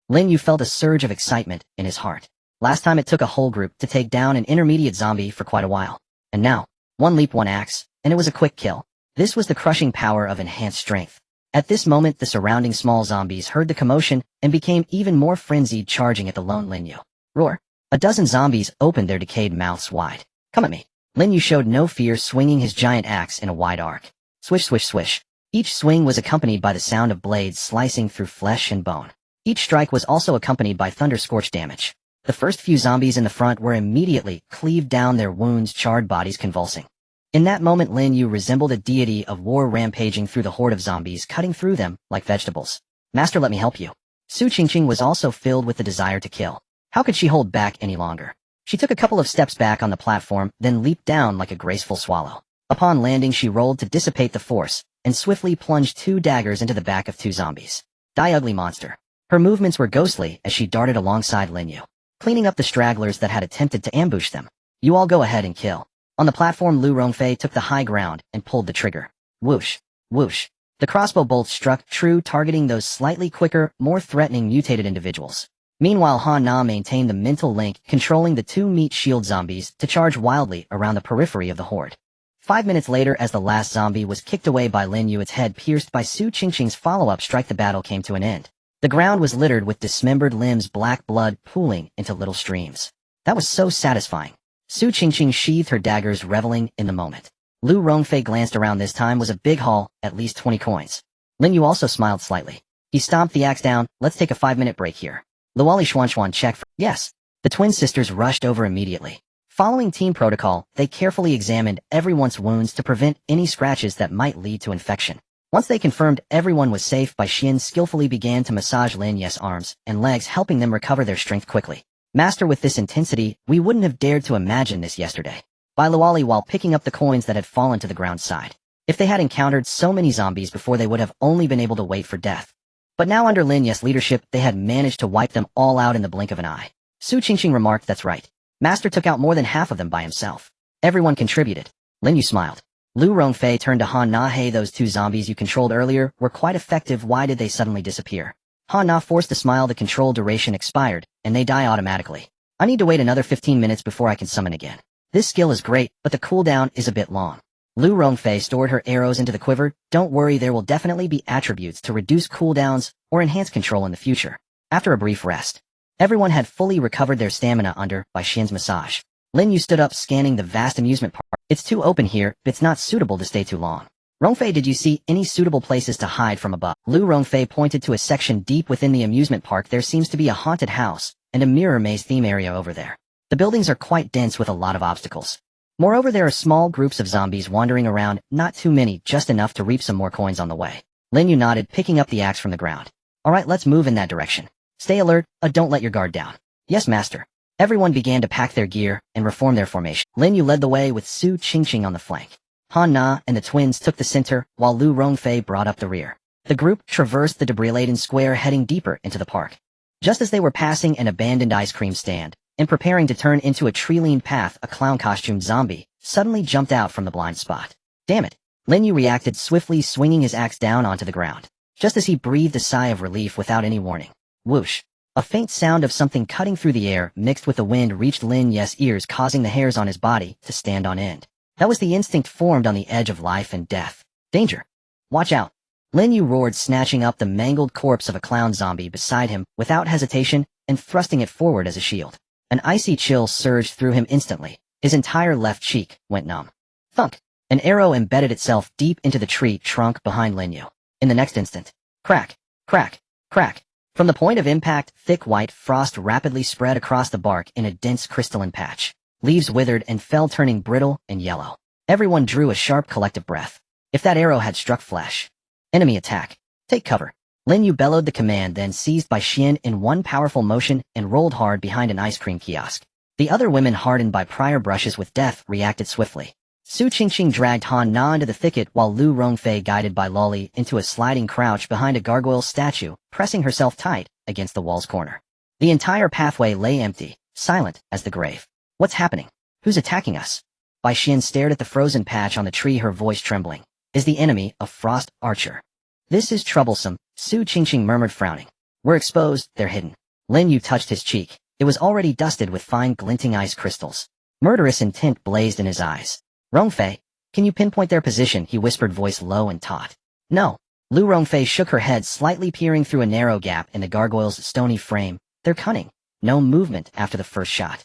Lin Yu felt a surge of excitement in his heart. Last time it took a whole group to take down an intermediate zombie for quite a while. And now, 1 leap, 1 axe, and it was a quick kill. This was the crushing power of enhanced strength. At this moment, the surrounding small zombies heard the commotion and became even more frenzied, charging at the lone Lin Yu. Roar. A dozen zombies opened their decayed mouths wide. Come at me. Lin Yu showed no fear, swinging his giant axe in a wide arc. Swish, swish, swish. Each swing was accompanied by the sound of blades slicing through flesh and bone. Each strike was also accompanied by thunder-scorched damage. The first few zombies in the front were immediately cleaved down, their wounds, charred bodies convulsing. In that moment, Lin Yu resembled a deity of war, rampaging through the horde of zombies, cutting through them like vegetables. "Master, let me help you." Su Qingqing was also filled with the desire to kill. How could she hold back any longer? She took a couple of steps back on the platform, then leaped down like a graceful swallow. Upon landing, she rolled to dissipate the force, and swiftly plunged 2 daggers into the back of 2 zombies. "Die, ugly monster." Her movements were ghostly as she darted alongside Lin Yu, cleaning up the stragglers that had attempted to ambush them. You all go ahead and kill. On the platform, Lu Rongfei took the high ground and pulled the trigger. Whoosh, whoosh. The crossbow bolts struck true, targeting those slightly quicker, more threatening mutated individuals. Meanwhile, Han Na maintained the mental link, controlling the two meat shield zombies to charge wildly around the periphery of the horde. 5 minutes later, as the last zombie was kicked away by Lin Yu, its head pierced by Su Qingqing's follow-up strike, the battle came to an end. The ground was littered with dismembered limbs, black blood pooling into little streams. That was so satisfying. Su Qingqing sheathed her daggers, reveling in the moment. Lu Rongfei glanced around. This time was a big haul, at least 20 coins. Lin Yu also smiled slightly. He stomped the axe down. Let's take a 5-minute break here. Luali Xuanxuan checked for— Yes. The twin sisters rushed over immediately. Following team protocol, they carefully examined everyone's wounds to prevent any scratches that might lead to infection. Once they confirmed everyone was safe, Bai Xian skillfully began to massage Lin Yu's arms and legs, helping them recover their strength quickly. Master, with this intensity, we wouldn't have dared to imagine this yesterday. Bai Luali, while picking up the coins that had fallen to the ground, sighed. If they had encountered so many zombies before, they would have only been able to wait for death. But now under Lin Yu's leadership, they had managed to wipe them all out in the blink of an eye. Su Qingqing remarked, That's right. Master took out more than half of them by himself. Everyone contributed. Lin Yu smiled. Lu Rongfei turned to Han Na. Hey, those two zombies you controlled earlier were quite effective. Why did they suddenly disappear? Han Na forced a smile. The control duration expired, and they die automatically. I need to wait another 15 minutes before I can summon again. This skill is great, but the cooldown is a bit long. Lu Rongfei stored her arrows into the quiver. Don't worry, there will definitely be attributes to reduce cooldowns or enhance control in the future. After a brief rest, everyone had fully recovered their stamina under Bai Xian's massage. Lin Yu stood up, scanning the vast amusement park. It's too open here, it's not suitable to stay too long. Rongfei, did you see any suitable places to hide from above? Lu Rongfei pointed to a section deep within the amusement park. There seems to be a haunted house and a mirror maze theme area over there. The buildings are quite dense with a lot of obstacles. Moreover, there are small groups of zombies wandering around, not too many, just enough to reap some more coins on the way. Lin Yu nodded, picking up the axe from the ground. Alright, let's move in that direction. Stay alert, don't let your guard down. Yes, master. Everyone began to pack their gear and reform their formation. Lin Yu led the way with Su Qingqing on the flank. Han Na and the twins took the center, while Lu Rongfei brought up the rear. The group traversed the debris-laden square, heading deeper into the park. Just as they were passing an abandoned ice cream stand and preparing to turn into a tree-leaned path, a clown-costumed zombie suddenly jumped out from the blind spot. Damn it! Lin Yu reacted swiftly, swinging his axe down onto the ground. Just as he breathed a sigh of relief without any warning. Whoosh! A faint sound of something cutting through the air mixed with the wind reached Lin Yu's ears, causing the hairs on his body to stand on end. That was the instinct formed on the edge of life and death. Danger! Watch out! Lin Yu roared, snatching up the mangled corpse of a clown zombie beside him without hesitation and thrusting it forward as a shield. An icy chill surged through him instantly. His entire left cheek went numb. Thunk! An arrow embedded itself deep into the tree trunk behind Lin Yu. In the next instant, crack, crack, crack. From the point of impact, thick white frost rapidly spread across the bark in a dense crystalline patch. Leaves withered and fell, turning brittle and yellow. Everyone drew a sharp collective breath. If that arrow had struck flesh. Enemy attack. Take cover. Lin Yu bellowed the command, then seized Bai Xian in one powerful motion and rolled hard behind an ice cream kiosk. The other women, hardened by prior brushes with death, reacted swiftly. Su Qingqing dragged Han Na into the thicket, while Lu Rongfei guided Bai Loli into a sliding crouch behind a gargoyle statue, pressing herself tight against the wall's corner. The entire pathway lay empty, silent as the grave. What's happening? Who's attacking us? Bai Xian stared at the frozen patch on the tree, her voice trembling. Is the enemy a frost archer? This is troublesome, Su Qingqing murmured, frowning. We're exposed, they're hidden. Lin Yu touched his cheek. It was already dusted with fine glinting ice crystals. Murderous intent blazed in his eyes. Rongfei, can you pinpoint their position? He whispered, voice low and taut. No. Lu Rongfei shook her head, slightly peering through a narrow gap in the gargoyle's stony frame. They're cunning. No movement after the first shot.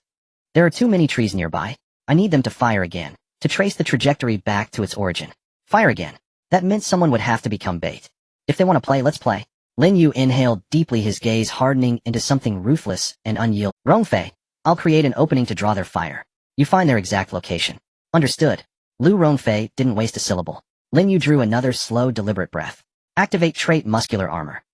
There are too many trees nearby. I need them to fire again, to trace the trajectory back to its origin. Fire again. That meant someone would have to become bait. If they want to play, let's play. Lin Yu inhaled deeply, his gaze hardening into something ruthless and unyielding. Rongfei, I'll create an opening to draw their fire. You find their exact location. Understood. Lu Rongfei didn't waste a syllable. Lin Yu drew another slow, deliberate breath. Activate trait muscular armor.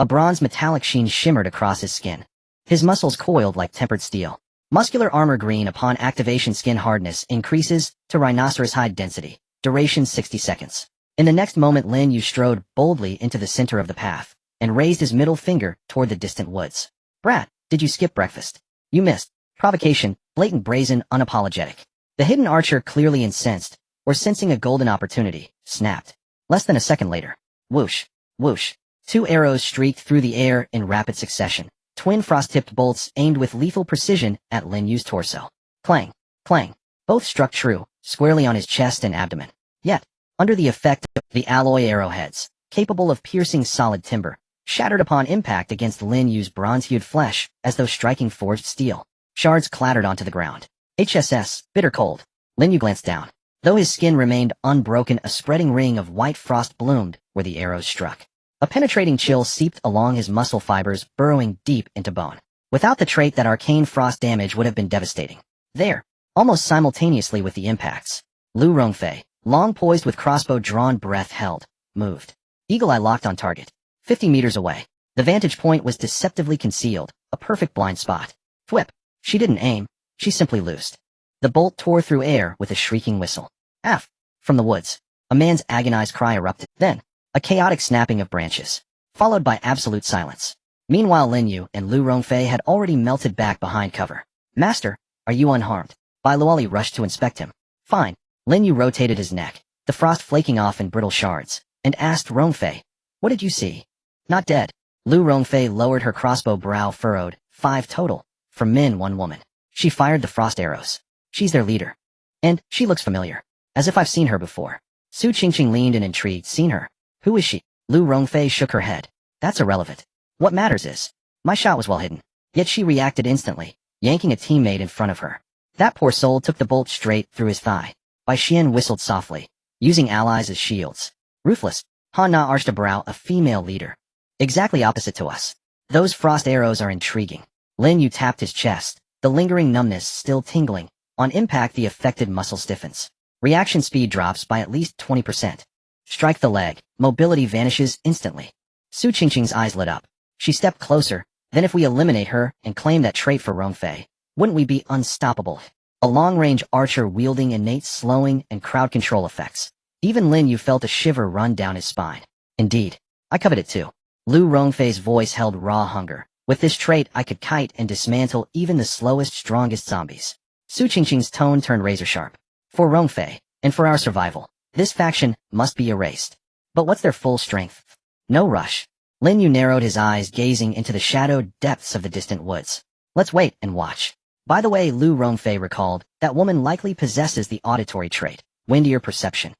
A bronze metallic sheen shimmered across his skin. His muscles coiled like tempered steel. Muscular armor green. Upon activation, skin hardness increases to rhinoceros hide density. Duration 60 seconds. In the next moment, Lin Yu strode boldly into the center of the path. and raised his middle finger toward the distant woods. Brat, did you skip breakfast? You missed. Provocation, blatant, brazen, unapologetic. The hidden archer, clearly incensed, or sensing a golden opportunity, snapped. Less than a second later. Whoosh, whoosh. 2 arrows streaked through the air in rapid succession. Twin frost-tipped bolts aimed with lethal precision at Lin Yu's torso. Clang, clang. Both struck true, squarely on his chest and abdomen. Yet, under the effect of the alloy arrowheads, capable of piercing solid timber, shattered upon impact against Lin Yu's bronze-hued flesh as though striking forged steel. Shards clattered onto the ground. HSS, bitter cold. Lin Yu glanced down. Though his skin remained unbroken, a spreading ring of white frost bloomed where the arrows struck. A penetrating chill seeped along his muscle fibers, burrowing deep into bone. Without the trait, that arcane frost damage would have been devastating. There, almost simultaneously with the impacts, Lu Rongfei, long poised with crossbow drawn, breath held, moved. Eagle eye locked on target. 50 meters away. The vantage point was deceptively concealed, a perfect blind spot. Thwip. She didn't aim, she simply loosed. The bolt tore through air with a shrieking whistle. F. From the woods, a man's agonized cry erupted. Then, a chaotic snapping of branches, followed by absolute silence. Meanwhile, Lin Yu and Lu Rongfei had already melted back behind cover. Master, are you unharmed? Bai Luoli rushed to inspect him. Fine. Lin Yu rotated his neck, the frost flaking off in brittle shards, and asked Rongfei, what did you see? Not dead. Lu Rongfei lowered her crossbow, brow furrowed. 5 total. From men, 1 woman. She fired the frost arrows. She's their leader. And she looks familiar. As if I've seen her before. Su Qingqing leaned in intrigue. Seen her? Who is she? Lu Rongfei shook her head. That's irrelevant. What matters is, my shot was well hidden. Yet she reacted instantly, yanking a teammate in front of her. That poor soul took the bolt straight through his thigh. Bai Xian whistled softly, using allies as shields. Ruthless. Han Na arched a brow. A female leader. Exactly opposite to us. Those frost arrows are intriguing. Lin Yu tapped his chest, the lingering numbness still tingling. On impact, the affected muscle stiffens. Reaction speed drops by at least 20%. Strike the leg, mobility vanishes instantly. Su Qingqing's eyes lit up. She stepped closer. Then if we eliminate her and claim that trait for Rongfei, wouldn't we be unstoppable? A long-range archer wielding innate slowing and crowd control effects. Even Lin Yu felt a shiver run down his spine. Indeed, I covet it too. Lu Rongfei's voice held raw hunger. With this trait, I could kite and dismantle even the slowest, strongest zombies. Su Qingqing's tone turned razor-sharp. For Rongfei, and for our survival, this faction must be erased. But what's their full strength? No rush. Lin Yu narrowed his eyes, gazing into the shadowed depths of the distant woods. Let's wait and watch. By the way, Lu Rongfei recalled, that woman likely possesses the auditory trait, windier perception.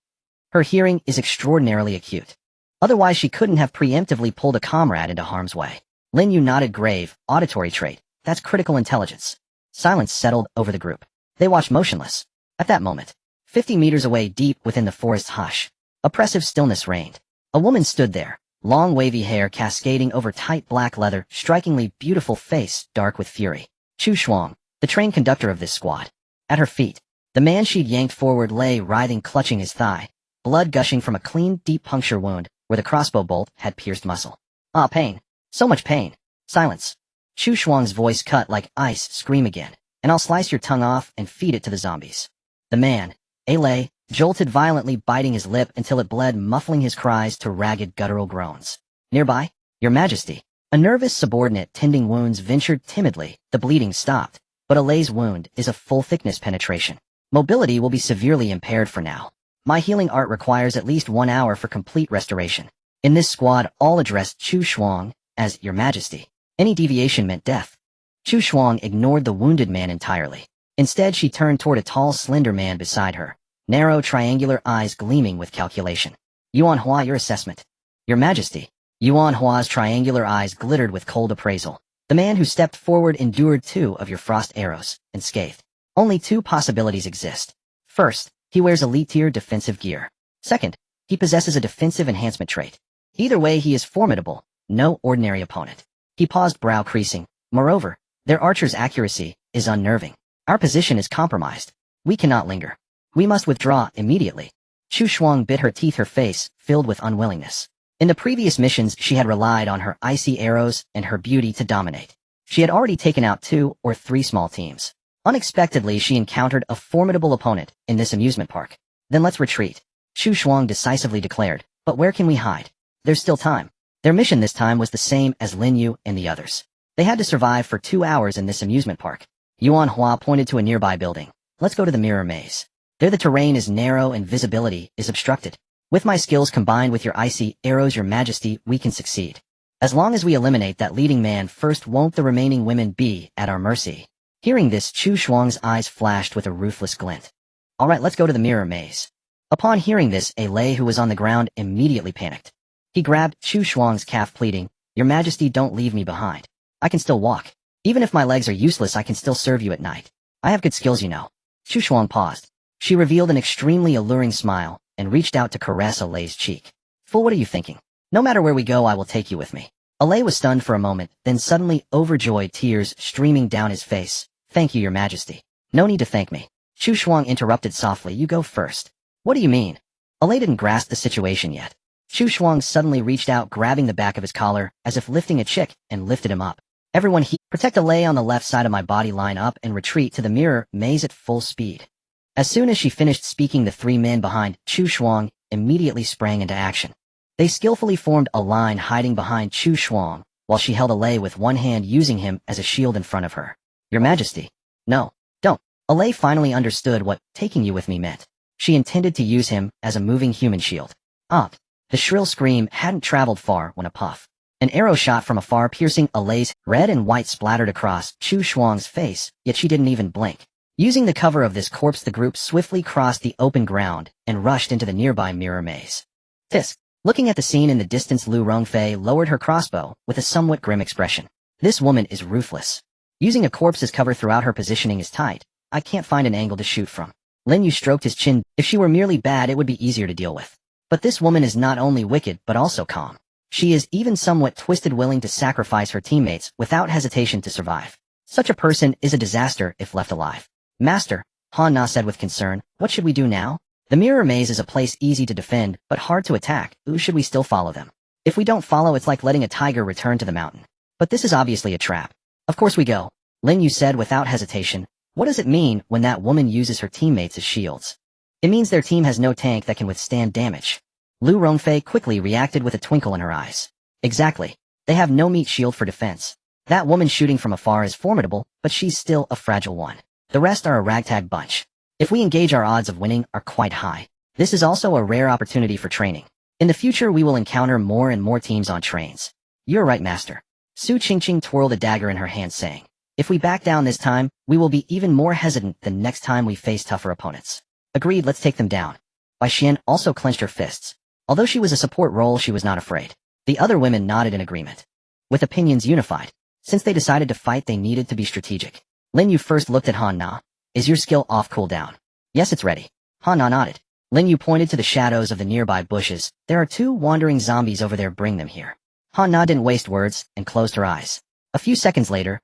Her hearing is extraordinarily acute. Otherwise she couldn't have preemptively pulled a comrade into harm's way. Lin Yu nodded, grave. Auditory trait. That's critical intelligence. Silence settled over the group. They watched motionless. At that moment, 50 meters away, deep within the forest's hush, oppressive stillness reigned. A woman stood there, long wavy hair cascading over tight black leather, strikingly beautiful face dark with fury. Chu Shuang, the trained conductor of this squad. At her feet, the man she'd yanked forward lay writhing, clutching his thigh, blood gushing from a clean, deep puncture wound where the crossbow bolt had pierced muscle. Ah, pain. So much pain. Silence. Chu Shuang's voice cut like ice. Scream again, and I'll slice your tongue off and feed it to the zombies. The man, Lei, jolted violently, biting his lip until it bled, muffling his cries to ragged guttural groans. Nearby, Your Majesty. A nervous subordinate tending wounds ventured timidly. The bleeding stopped, but Lei's wound is a full-thickness penetration. Mobility will be severely impaired for now. My healing art requires at least 1 hour for complete restoration. In this squad, all addressed Chu Shuang as Your Majesty. Any deviation meant death. Chu Shuang ignored the wounded man entirely. Instead, she turned toward a tall, slender man beside her, narrow, triangular eyes gleaming with calculation. Yuan Hua, your assessment. Your Majesty. Yuan Hua's triangular eyes glittered with cold appraisal. The man who stepped forward endured 2 of your frost arrows, unscathed. Only 2 possibilities exist. First, he wears elite-tier defensive gear. Second, he possesses a defensive enhancement trait. Either way, he is formidable, no ordinary opponent. He paused, brow creasing. Moreover, their archer's accuracy is unnerving. Our position is compromised. We cannot linger. We must withdraw immediately. Chu Shuang bit her teeth, her face filled with unwillingness. In the previous missions, she had relied on her icy arrows and her beauty to dominate. She had already taken out 2 or 3 small teams. Unexpectedly, she encountered a formidable opponent in this amusement park. Then let's retreat. Chu Shuang decisively declared. But where can we hide? There's still time. Their mission this time was the same as Lin Yu and the others. They had to survive for 2 hours in this amusement park. Yuan Hua pointed to a nearby building. Let's go to the mirror maze. There the terrain is narrow and visibility is obstructed. With my skills combined with your icy arrows, your majesty, we can succeed. As long as we eliminate that leading man first, won't the remaining women be at our mercy? Hearing this, Chu Shuang's eyes flashed with a ruthless glint. Alright, let's go to the mirror maze. Upon hearing this, a Lei who was on the ground immediately panicked. He grabbed Chu Shuang's calf, pleading, "Your Majesty, don't leave me behind. I can still walk. Even if my legs are useless, I can still serve you at night. I have good skills, you know." Chu Shuang paused. She revealed an extremely alluring smile and reached out to caress Lei's cheek. "Fool, what are you thinking? No matter where we go, I will take you with me." Lei was stunned for a moment, then suddenly overjoyed, tears streaming down his face. "Thank you, your majesty." "No need to thank me." Chu Shuang interrupted softly. "You go first." "What do you mean?" Lei didn't grasp the situation yet. Chu Shuang suddenly reached out, grabbing the back of his collar, as if lifting a chick, and lifted him up. "Everyone protect Lei on the left side of my body, line up and retreat to the mirror maze at full speed." As soon as she finished speaking, the 3 men behind Chu Shuang immediately sprang into action. They skillfully formed a line hiding behind Chu Shuang, while she held Lei with one hand, using him as a shield in front of her. "Your Majesty." "No, don't." Lei finally understood what "taking you with me" meant. She intended to use him as a moving human shield. Up. The shrill scream hadn't traveled far when a puff. An arrow shot from afar, piercing Lei's red and white, splattered across Chu Shuang's face, yet she didn't even blink. Using the cover of this corpse, the group swiftly crossed the open ground and rushed into the nearby mirror maze. Tisk. Looking at the scene in the distance, Lu Rongfei lowered her crossbow with a somewhat grim expression. This woman is ruthless. Using a corpse as cover throughout her positioning is tight. I can't find an angle to shoot from. Lin Yu stroked his chin. If she were merely bad, it would be easier to deal with. But this woman is not only wicked, but also calm. She is even somewhat twisted, willing to sacrifice her teammates without hesitation to survive. Such a person is a disaster if left alive. "Master," Han Na said with concern, "what should we do now? The mirror maze is a place easy to defend, but hard to attack. Should we still follow them? If we don't follow, it's like letting a tiger return to the mountain. But this is obviously a trap." "Of course we go," Lin Yu said without hesitation. "What does it mean when that woman uses her teammates as shields?" "It means their team has no tank that can withstand damage." Lu Rongfei quickly reacted with a twinkle in her eyes. "Exactly. They have no meat shield for defense. That woman shooting from afar is formidable, but she's still a fragile one. The rest are a ragtag bunch. If we engage, our odds of winning are quite high. This is also a rare opportunity for training. In the future, we will encounter more and more teams on trains." "You're right, Master." Su Qingqing twirled a dagger in her hand, saying, "If we back down this time, we will be even more hesitant the next time we face tougher opponents." "Agreed, let's take them down." Bai Xian also clenched her fists. Although she was a support role, she was not afraid. The other women nodded in agreement. With opinions unified, since they decided to fight, they needed to be strategic. Lin Yu first looked at Han Na. "Is your skill off cooldown?" "Yes, it's ready." Han Na nodded. Lin Yu pointed to the shadows of the nearby bushes. "There are 2 wandering zombies over there, bring them here." Han Na didn't waste words and closed her eyes. A few seconds later,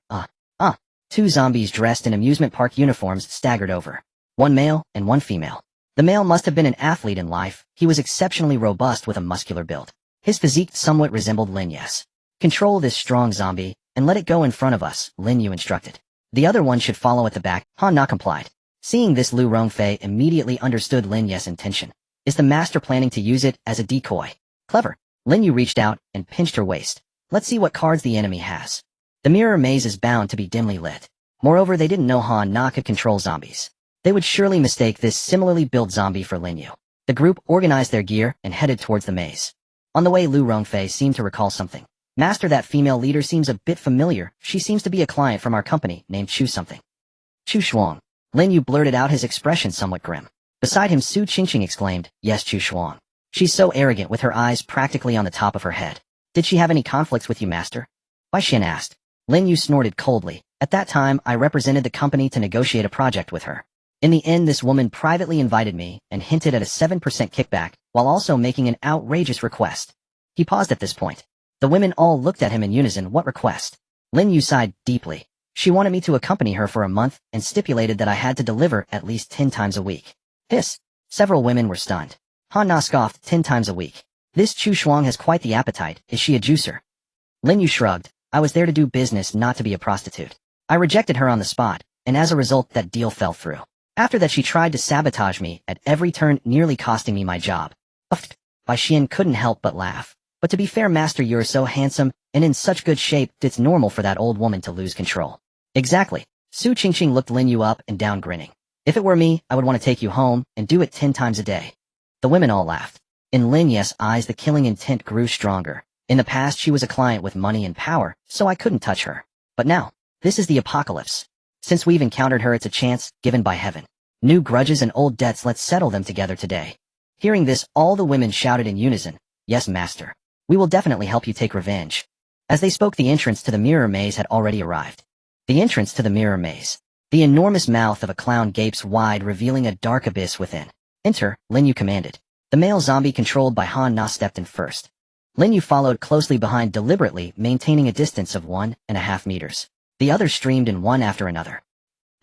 2 zombies dressed in amusement park uniforms staggered over. 1 male and 1 female. The male must have been an athlete in life. He was exceptionally robust with a muscular build. His physique somewhat resembled Lin Yu's. "Control this strong zombie, and let it go in front of us," Lin Yu instructed. "The other one should follow at the back." Han Na complied. Seeing this, Lu Rongfei immediately understood Lin Yu's intention. Is the master planning to use it as a decoy? Clever. Lin Yu reached out and pinched her waist. "Let's see what cards the enemy has." The mirror maze is bound to be dimly lit. Moreover, they didn't know Han Na could control zombies. They would surely mistake this similarly built zombie for Lin Yu. The group organized their gear and headed towards the maze. On the way, Lu Rongfei seemed to recall something. "Master, that female leader seems a bit familiar. She seems to be a client from our company named Chu something." "Chu Shuang." Lin Yu blurted out, his expression somewhat grim. Beside him, Su Qingqing exclaimed, "Yes, Chu Shuang. She's so arrogant, with her eyes practically on the top of her head." "Did she have any conflicts with you, Master?" Bai Xian asked. Lin Yu snorted coldly. "At that time, I represented the company to negotiate a project with her. In the end, this woman privately invited me and hinted at a 7% kickback, while also making an outrageous request." He paused at this point. The women all looked at him in unison. "What request?" Lin Yu sighed deeply. "She wanted me to accompany her for a month and stipulated that I had to deliver at least 10 times a week." Hiss. Several women were stunned. Han Na scoffed. 10 times a week. This Chu Shuang has quite the appetite. Is she a juicer? Lin Yu shrugged. "I was there to do business, not to be a prostitute. I rejected her on the spot, and as a result, that deal fell through. After that, she tried to sabotage me at every turn, nearly costing me my job." Bai Xian couldn't help but laugh. But to be fair, Master, you're so handsome and in such good shape, it's normal for that old woman to lose control. Exactly. Su Qingqing looked Lin Yu up and down, grinning. If it were me, I would want to take you home and do it 10 times a day. The women all laughed. In Lin Yu's eyes, the killing intent grew stronger. In the past, she was a client with money and power, so I couldn't touch her. But now, this is the apocalypse. Since we've encountered her, it's a chance given by heaven. New grudges and old debts, let's settle them together today. Hearing this, all the women shouted in unison, "Yes, Master. We will definitely help you take revenge." As they spoke, the entrance to the mirror maze had already arrived. The entrance to the mirror maze. The enormous mouth of a clown gapes wide, revealing a dark abyss within. "Enter," Lin Yu commanded. The male zombie controlled by Han Na stepped in first. Lin Yu followed closely behind, deliberately maintaining a distance of 1.5 meters. The others streamed in one after another.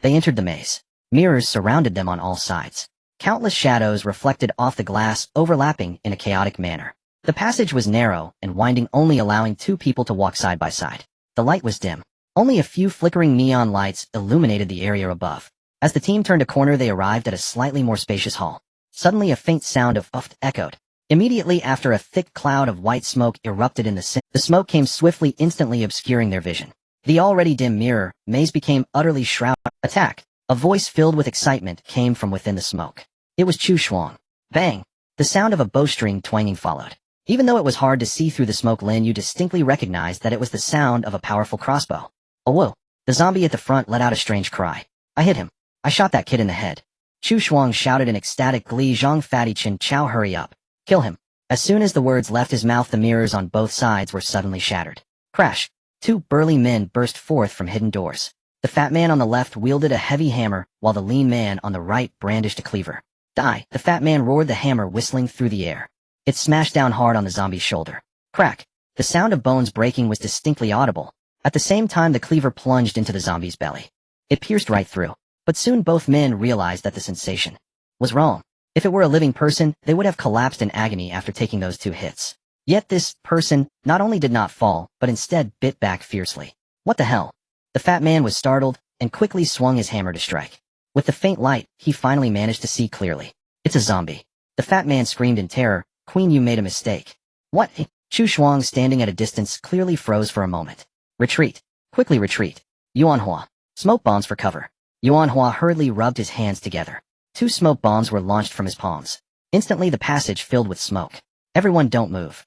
They entered the maze. Mirrors surrounded them on all sides. Countless shadows reflected off the glass, overlapping in a chaotic manner. The passage was narrow and winding, only allowing 2 people to walk side by side. The light was dim. Only a few flickering neon lights illuminated the area above. As the team turned a corner, they arrived at a slightly more spacious hall. Suddenly a faint sound of "uff" echoed. Immediately after, a thick cloud of white smoke erupted in the center. The smoke came swiftly, instantly obscuring their vision. The already dim mirror maze became utterly shrouded. Attack! A voice filled with excitement came from within the smoke. It was Chu Shuang. Bang! The sound of a bowstring twanging followed. Even though it was hard to see through the smoke, Lin Yu distinctly recognized that it was the sound of a powerful crossbow. Oh whoa! The zombie at the front let out a strange cry. "I hit him. I shot that kid in the head." Chu Shuang shouted in ecstatic glee. "Zhang Fatty Chin Chow, hurry up. Kill him." As soon as the words left his mouth, the mirrors on both sides were suddenly shattered. Crash! 2 burly men burst forth from hidden doors. The fat man on the left wielded a heavy hammer, while the lean man on the right brandished a cleaver. "Die!" The fat man roared, the hammer whistling through the air. It smashed down hard on the zombie's shoulder. Crack! The sound of bones breaking was distinctly audible. At the same time, the cleaver plunged into the zombie's belly. It pierced right through. But soon both men realized that the sensation was wrong. If it were a living person, they would have collapsed in agony after taking those 2 hits. Yet this person not only did not fall, but instead bit back fiercely. What the hell? The fat man was startled and quickly swung his hammer to strike. With the faint light, he finally managed to see clearly. "It's a zombie." The fat man screamed in terror. "Queen, you made a mistake." "What?" Chu Shuang, standing at a distance, clearly froze for a moment. "Retreat. Quickly retreat. Yuanhua. Smoke bombs for cover." Yuanhua hurriedly rubbed his hands together. 2 smoke bombs were launched from his palms. Instantly the passage filled with smoke. "Everyone don't move."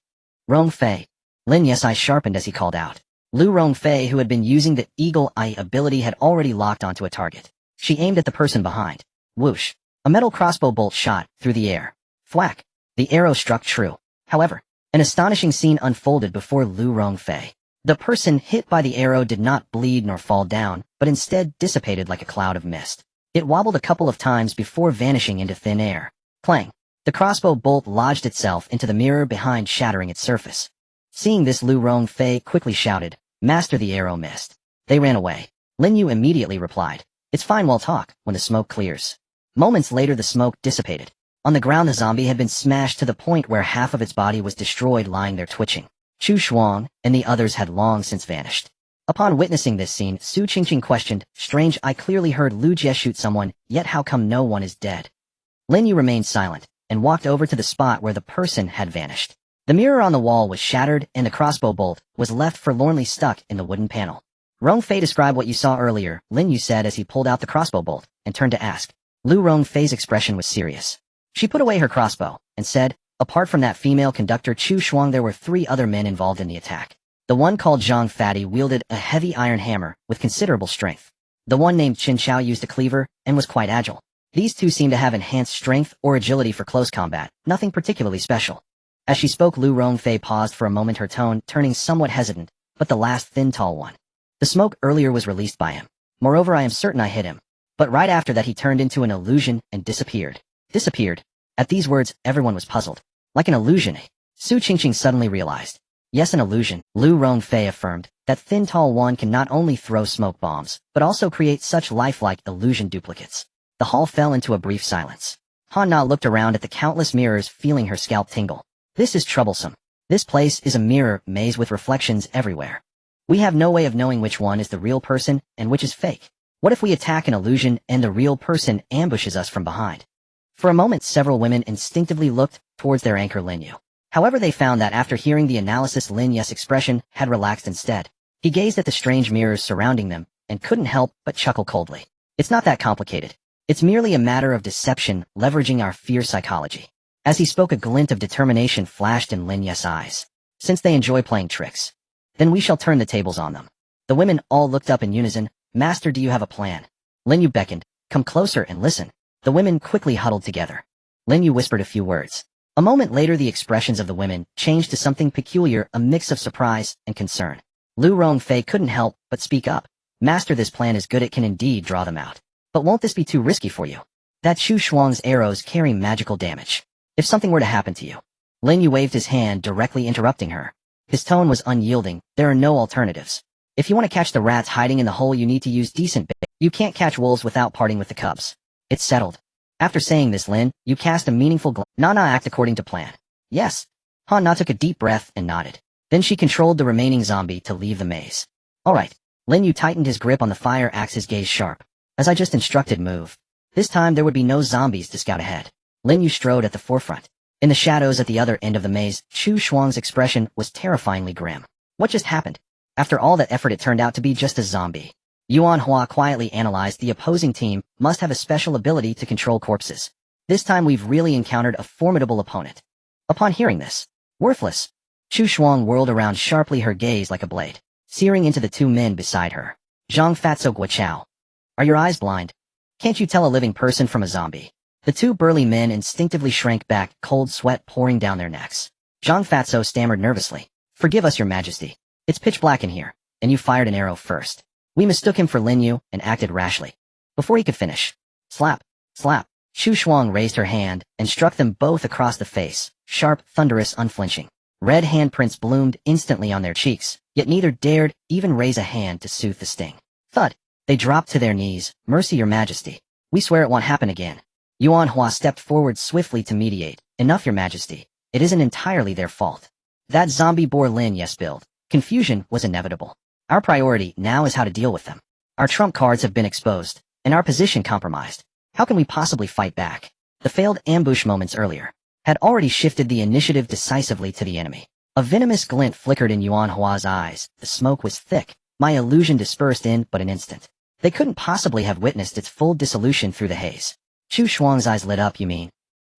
"Rong Fei." Lin Yu's eyes sharpened as he called out. Lu Rongfei, who had been using the Eagle Eye ability, had already locked onto a target. She aimed at the person behind. Whoosh! A metal crossbow bolt shot through the air. Thwack! The arrow struck true. However, an astonishing scene unfolded before Lu Rongfei. The person hit by the arrow did not bleed nor fall down, but instead dissipated like a cloud of mist. It wobbled a couple of times before vanishing into thin air. Clang! The crossbow bolt lodged itself into the mirror behind, shattering its surface. Seeing this, Lu Rongfei quickly shouted, "Master, the arrow missed." They ran away. Lin Yu immediately replied, "It's fine, we'll talk when the smoke clears." Moments later, the smoke dissipated. On the ground, the zombie had been smashed to the point where half of its body was destroyed, lying there twitching. Chu Shuang and the others had long since vanished. Upon witnessing this scene, Su Qingqing questioned, "Strange, I clearly heard Lu Jie shoot someone, yet how come no one is dead?" Lin Yu remained silent and walked over to the spot where the person had vanished. The mirror on the wall was shattered and the crossbow bolt was left forlornly stuck in the wooden panel. "Rongfei, describe what you saw earlier," Lin Yu said as he pulled out the crossbow bolt and turned to ask. Lu Rongfei's expression was serious. She put away her crossbow and said, "Apart from that female conductor Chu Shuang, there were 3 other men involved in the attack. The one called Zhang Fatty wielded a heavy iron hammer with considerable strength. The one named Qin Chao used a cleaver and was quite agile. These 2 seem to have enhanced strength or agility for close combat, nothing particularly special." As she spoke, Lu Rongfei paused for a moment, her tone turning somewhat hesitant, "But the last thin tall one. The smoke earlier was released by him. Moreover, I am certain I hit him. But right after that he turned into an illusion and disappeared." Disappeared? At these words, everyone was puzzled. Like an illusion? Su Qingqing suddenly realized. Yes, an illusion. Lu Rongfei affirmed. That thin tall one can not only throw smoke bombs, but also create such lifelike illusion duplicates. The hall fell into a brief silence. Han Na looked around at the countless mirrors, feeling her scalp tingle. This is troublesome. This place is a mirror maze with reflections everywhere. We have no way of knowing which one is the real person and which is fake. What if we attack an illusion and the real person ambushes us from behind? For a moment, several women instinctively looked towards their anchor Lin Yu. However, they found that after hearing the analysis, Lin Yu's expression had relaxed instead. He gazed at the strange mirrors surrounding them and couldn't help but chuckle coldly. It's not that complicated. It's merely a matter of deception, leveraging our fear psychology. As he spoke, a glint of determination flashed in Lin Yu's eyes. Since they enjoy playing tricks, then we shall turn the tables on them. The women all looked up in unison. Master, do you have a plan? Lin Yu beckoned. Come closer and listen. The women quickly huddled together. Lin Yu whispered a few words. A moment later, the expressions of the women changed to something peculiar, a mix of surprise and concern. Lu Rongfei couldn't help but speak up. Master, this plan is good. It can indeed draw them out. But won't this be too risky for you? That Chu Shuang's arrows carry magical damage. If something were to happen to you. Lin Yu waved his hand, directly interrupting her. His tone was unyielding. There are no alternatives. If you want to catch the rats hiding in the hole, you need to use decent bait. You can't catch wolves without parting with the cubs. It's settled. After saying this, Lin, you cast a meaningful glance. Nana, act according to plan. Yes. Han-na took a deep breath and nodded. Then she controlled the remaining zombie to leave the maze. Alright. Lin Yu tightened his grip on the fire axe, his gaze sharp. As I just instructed, move. This time there would be no zombies to scout ahead. Lin Yu strode at the forefront. In the shadows at the other end of the maze, Chu Shuang's expression was terrifyingly grim. What just happened? After all that effort, it turned out to be just a zombie. Yuan Hua quietly analyzed. The opposing team must have a special ability to control corpses. This time we've really encountered a formidable opponent. Upon hearing this, worthless, Chu Shuang whirled around sharply, her gaze like a blade, searing into the two men beside her. Zhang Fatso Guochao. Are your eyes blind? Can't you tell a living person from a zombie? The two burly men instinctively shrank back, cold sweat pouring down their necks. Zhang Fatso stammered nervously. Forgive us, your majesty. It's pitch black in here, and you fired an arrow first. We mistook him for Lin Yu and acted rashly. Before he could finish. Slap, slap. Chu Shuang raised her hand and struck them both across the face, sharp, thunderous, unflinching. Red handprints bloomed instantly on their cheeks, yet neither dared even raise a hand to soothe the sting. Thud. They dropped to their knees. Mercy, your majesty. We swear it won't happen again. Yuan Hua stepped forward swiftly to mediate. Enough, your majesty. It isn't entirely their fault. That zombie bore Lin Yu spilled. Confusion was inevitable. Our priority now is how to deal with them. Our trump cards have been exposed, and our position compromised. How can we possibly fight back? The failed ambush moments earlier had already shifted the initiative decisively to the enemy. A venomous glint flickered in Yuan Hua's eyes. The smoke was thick. My illusion dispersed in but an instant. They couldn't possibly have witnessed its full dissolution through the haze. Chu Shuang's eyes lit up. You mean?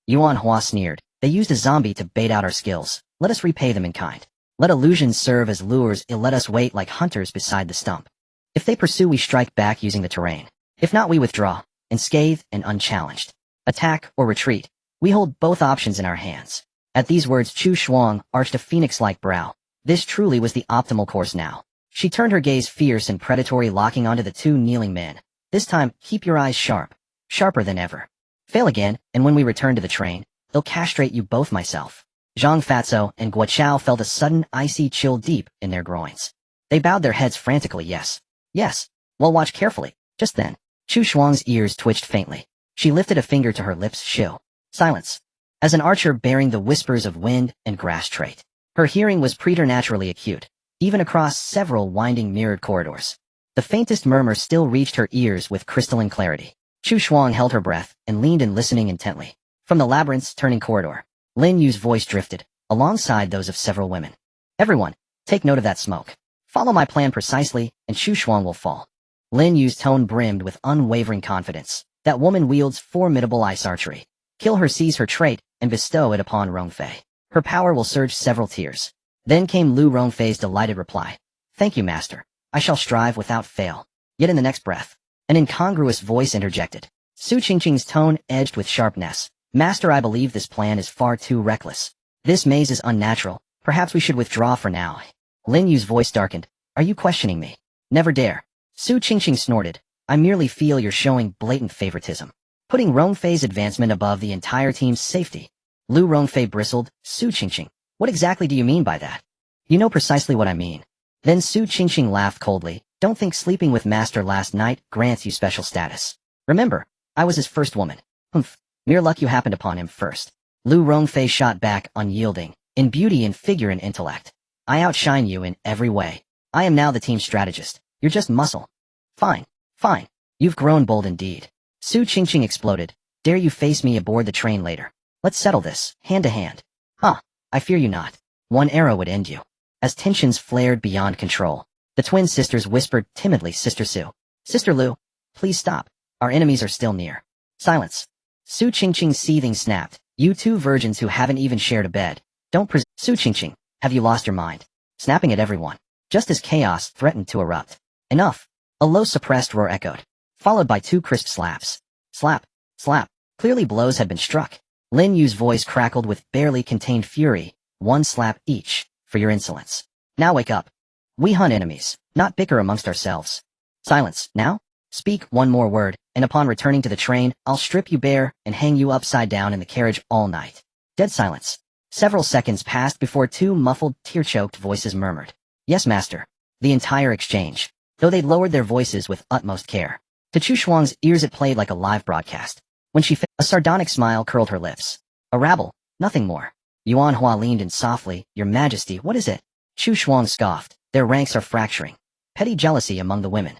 Yuan Hua sneered. They used a zombie to bait out our skills. Let us repay them in kind. Let illusions serve as lures. Let us wait like hunters beside the stump. If they pursue, we strike back using the terrain. If not, we withdraw, unscathed and unchallenged. Attack or retreat. We hold both options in our hands. At these words, Chu Shuang arched a phoenix-like brow. This truly was the optimal course now. She turned her gaze fierce and predatory, locking onto the two kneeling men. This time, keep your eyes sharp. Sharper than ever. Fail again, and when we return to the train, they'll castrate you both. Myself. Zhang Fatso and Guochao felt a sudden icy chill deep in their groins. They bowed their heads frantically. Yes. Yes. Well, watch carefully. Just then, Chu Shuang's ears twitched faintly. She lifted a finger to her lips. Shill. Silence. As an archer bearing the whispers of wind and grass trait, her hearing was preternaturally acute, even across several winding mirrored corridors. The faintest murmur still reached her ears with crystalline clarity. Chu Shuang held her breath and leaned in, listening intently. From the labyrinth's turning corridor, Lin Yu's voice drifted, alongside those of several women. Everyone, take note of that smoke. Follow my plan precisely, and Chu Shuang will fall. Lin Yu's tone brimmed with unwavering confidence. That woman wields formidable ice archery. Kill her, seize her trait, and bestow it upon Rongfei. Her power will surge several tiers. Then came Lu Rongfei's delighted reply. Thank you, master. I shall strive without fail. Yet in the next breath, an incongruous voice interjected. Su Qingqing's tone edged with sharpness. Master, I believe this plan is far too reckless. This maze is unnatural. Perhaps we should withdraw for now. Lin Yu's voice darkened. Are you questioning me? Never dare. Su Qingqing snorted. I merely feel you're showing blatant favoritism, putting Rongfei's advancement above the entire team's safety. Lu Rongfei bristled. Su Qingqing, what exactly do you mean by that? You know precisely what I mean. Then Su Qingqing laughed coldly. Don't think sleeping with Master last night grants you special status. Remember, I was his first woman. Humph. Mere luck you happened upon him first. Lu Rongfei shot back, unyielding, in beauty and figure and intellect. I outshine you in every way. I am now the team strategist. You're just muscle. Fine. Fine. You've grown bold indeed. Su Qingqing exploded. Dare you face me aboard the train later? Let's settle this, hand to hand. Huh. I fear you not. One arrow would end you. As tensions flared beyond control, the twin sisters whispered timidly, Sister Su. Sister Lu, please stop. Our enemies are still near. Silence. Su Qingqing's seething snapped. You two virgins who haven't even shared a bed. Don't Su Qingqing, have you lost your mind? Snapping at everyone, just as chaos threatened to erupt. Enough. A low suppressed roar echoed, followed by two crisp slaps. Slap. Slap. Clearly blows had been struck. Lin Yu's voice crackled with barely contained fury. One slap each, for your insolence. Now wake up. We hunt enemies, not bicker amongst ourselves. Silence, now? Speak one more word, and upon returning to the train, I'll strip you bare and hang you upside down in the carriage all night. Dead silence. Several seconds passed before two muffled, tear-choked voices murmured. Yes, master. The entire exchange, though they'd lowered their voices with utmost care. To Chu Shuang's ears it played like a live broadcast. When she a sardonic smile curled her lips. A rabble, nothing more. Yuan Hua leaned in softly. Your Majesty, what is it? Chu Shuang scoffed. Their ranks are fracturing. Petty jealousy among the women.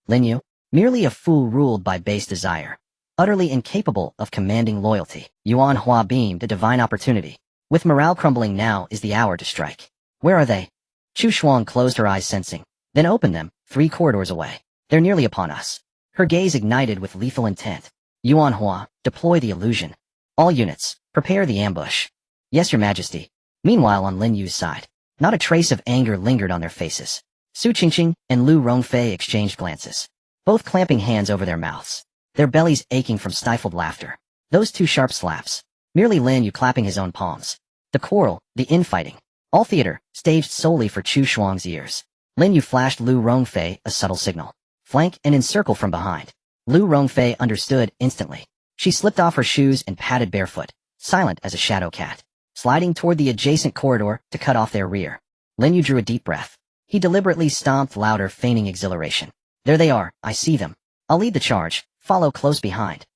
Lin Yu, merely a fool ruled by base desire. Utterly incapable of commanding loyalty. Yuan Hua beamed a divine opportunity. With morale crumbling, now is the hour to strike. Where are they? Chu Shuang closed her eyes, sensing, then opened them, 3 corridors away. They're nearly upon us. Her gaze ignited with lethal intent. Yuan Hua, deploy the illusion. All units, prepare the ambush. Yes, Your Majesty. Meanwhile, on Lin Yu's side, not a trace of anger lingered on their faces. Su Qingqing and Lu Rongfei exchanged glances, both clamping hands over their mouths, their bellies aching from stifled laughter. Those 2 sharp slaps. Merely Lin Yu clapping his own palms. The quarrel, the infighting. All theater, staged solely for Chu Shuang's ears. Lin Yu flashed Lu Rongfei a subtle signal. Flank and encircle from behind. Lu Rongfei understood instantly. She slipped off her shoes and padded barefoot, silent as a shadow cat, sliding toward the adjacent corridor to cut off their rear. Lin Yu drew a deep breath. He deliberately stomped louder, feigning exhilaration. There they are, I see them. I'll lead the charge, follow close behind.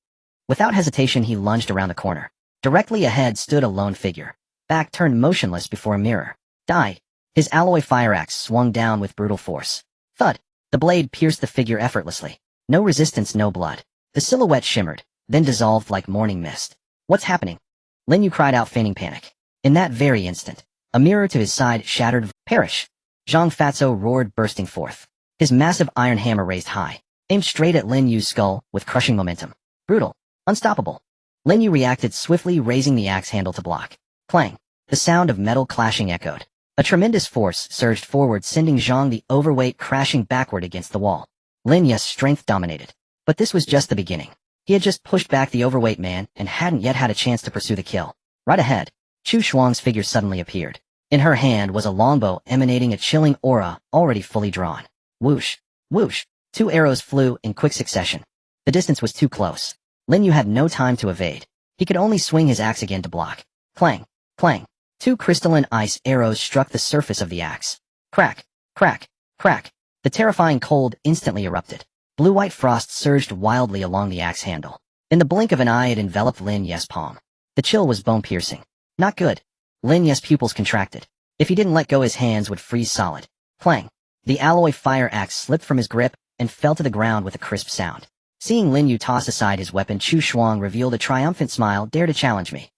Without hesitation he lunged around the corner. Directly ahead stood a lone figure, back turned motionless before a mirror. Die. His alloy fire axe swung down with brutal force. Thud. The blade pierced the figure effortlessly. No resistance, no blood. The silhouette shimmered, then dissolved like morning mist. What's happening? Lin Yu cried out, feigning panic. In that very instant, a mirror to his side shattered. Perish! Zhang Fatso roared, bursting forth. His massive iron hammer raised high, aimed straight at Lin Yu's skull with crushing momentum. Brutal. Unstoppable. Lin Yu reacted swiftly, raising the axe handle to block. Clang. The sound of metal clashing echoed. A tremendous force surged forward, sending Zhang the overweight crashing backward against the wall. Lin Yu's strength dominated. But this was just the beginning. He had just pushed back the overweight man and hadn't yet had a chance to pursue the kill. Right ahead, Chu Shuang's figure suddenly appeared. In her hand was a longbow emanating a chilling aura, already fully drawn. Whoosh! Whoosh! 2 arrows flew in quick succession. The distance was too close. Lin Yu had no time to evade. He could only swing his axe again to block. Clang! Clang! 2 crystalline ice arrows struck the surface of the axe. Crack! Crack! Crack! The terrifying cold instantly erupted. Blue-white frost surged wildly along the axe handle. In the blink of an eye it enveloped Lin Yu's palm. The chill was bone-piercing. Not good. Lin Yu's pupils contracted. If he didn't let go, his hands would freeze solid. Clang! The alloy fire axe slipped from his grip and fell to the ground with a crisp sound. Seeing Lin Yu toss aside his weapon, Chu Shuang revealed a triumphant smile. Dare to challenge me?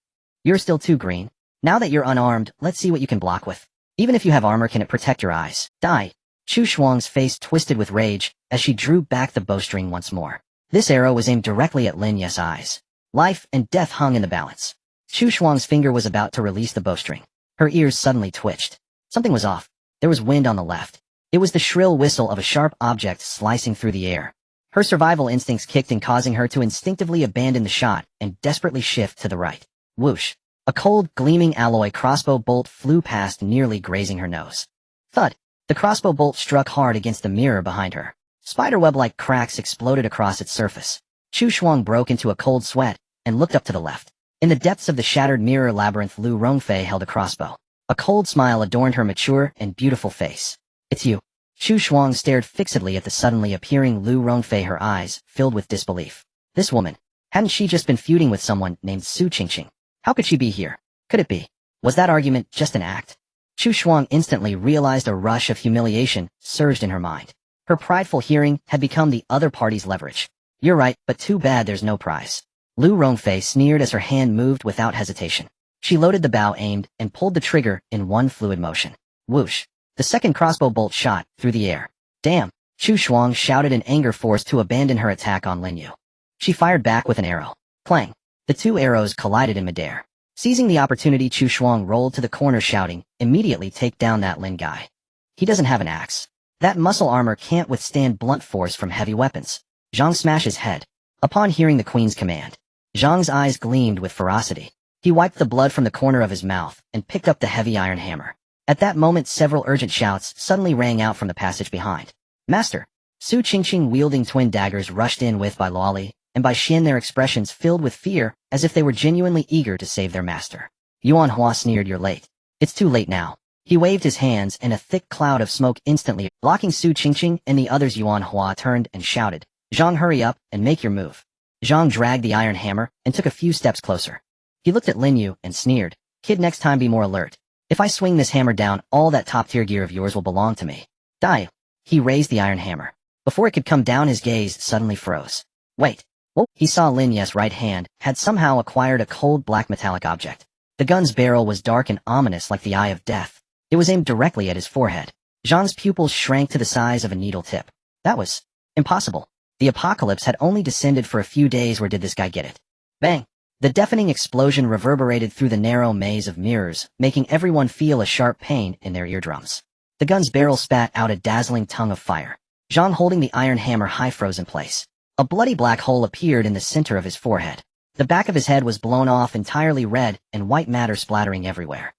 You're still too green. Now that you're unarmed, let's see what you can block with. Even if you have armor, can it protect your eyes? Die! Chu Shuang's face twisted with rage as she drew back the bowstring once more. This arrow was aimed directly at Lin Yu's eyes. Life and death hung in the balance. Chu Shuang's finger was about to release the bowstring. Her ears suddenly twitched. Something was off. There was wind on the left. It was the shrill whistle of a sharp object slicing through the air. Her survival instincts kicked in, causing her to instinctively abandon the shot and desperately shift to the right. Whoosh! A cold, gleaming alloy crossbow bolt flew past, nearly grazing her nose. Thud! The crossbow bolt struck hard against the mirror behind her. Spiderweb-like cracks exploded across its surface. Chu Shuang broke into a cold sweat and looked up to the left. In the depths of the shattered mirror labyrinth, Lu Rongfei held a crossbow. A cold smile adorned her mature and beautiful face. It's you. Chu Shuang stared fixedly at the suddenly appearing Lu Rongfei, her eyes filled with disbelief. This woman. Hadn't she just been feuding with someone named Su Qingqing? How could she be here? Could it be? Was that argument just an act? Chu Shuang instantly realized a rush of humiliation surged in her mind. Her prideful hearing had become the other party's leverage. You're right, but too bad there's no prize. Lu Rongfei sneered as her hand moved without hesitation. She loaded the bow, aimed, and pulled the trigger in one fluid motion. Whoosh. The second crossbow bolt shot through the air. Damn! Chu Shuang shouted in anger, forced to abandon her attack on Lin Yu. She fired back with an arrow. Clang! The two arrows collided in midair. Seizing the opportunity, Chu Shuang rolled to the corner, shouting, "Immediately take down that Lin guy. He doesn't have an axe. That muscle armor can't withstand blunt force from heavy weapons." Zhang smashed his head. Upon hearing the queen's command, Zhang's eyes gleamed with ferocity. He wiped the blood from the corner of his mouth and picked up the heavy iron hammer. At that moment, several urgent shouts suddenly rang out from the passage behind. "Master!" Su Qingqing, wielding twin daggers, rushed in with Bai Luoli and Bai Xian, their expressions filled with fear, as if they were genuinely eager to save their master. Yuan Hua sneered, "You're late. It's too late now." He waved his hands, and a thick cloud of smoke instantly blocking Su Qingqing and the others. Yuan Hua turned and shouted, "Zhang, hurry up and make your move." Zhang dragged the iron hammer and took a few steps closer. He looked at Lin Yu and sneered, "Kid, next time be more alert. If I swing this hammer down, all that top-tier gear of yours will belong to me." Die! He raised the iron hammer. Before it could come down, his gaze suddenly froze. Wait. Whoa! He saw Lin Yu's right hand had somehow acquired a cold black metallic object. The gun's barrel was dark and ominous like the eye of death. It was aimed directly at his forehead. Zhang's pupils shrank to the size of a needle tip. That was impossible. The apocalypse had only descended for a few days. Where did this guy get it? Bang! The deafening explosion reverberated through the narrow maze of mirrors, making everyone feel a sharp pain in their eardrums. The gun's barrel spat out a dazzling tongue of fire. Zhang, holding the iron hammer high, froze in place. A bloody black hole appeared in the center of his forehead. The back of his head was blown off entirely, red and white matter splattering everywhere.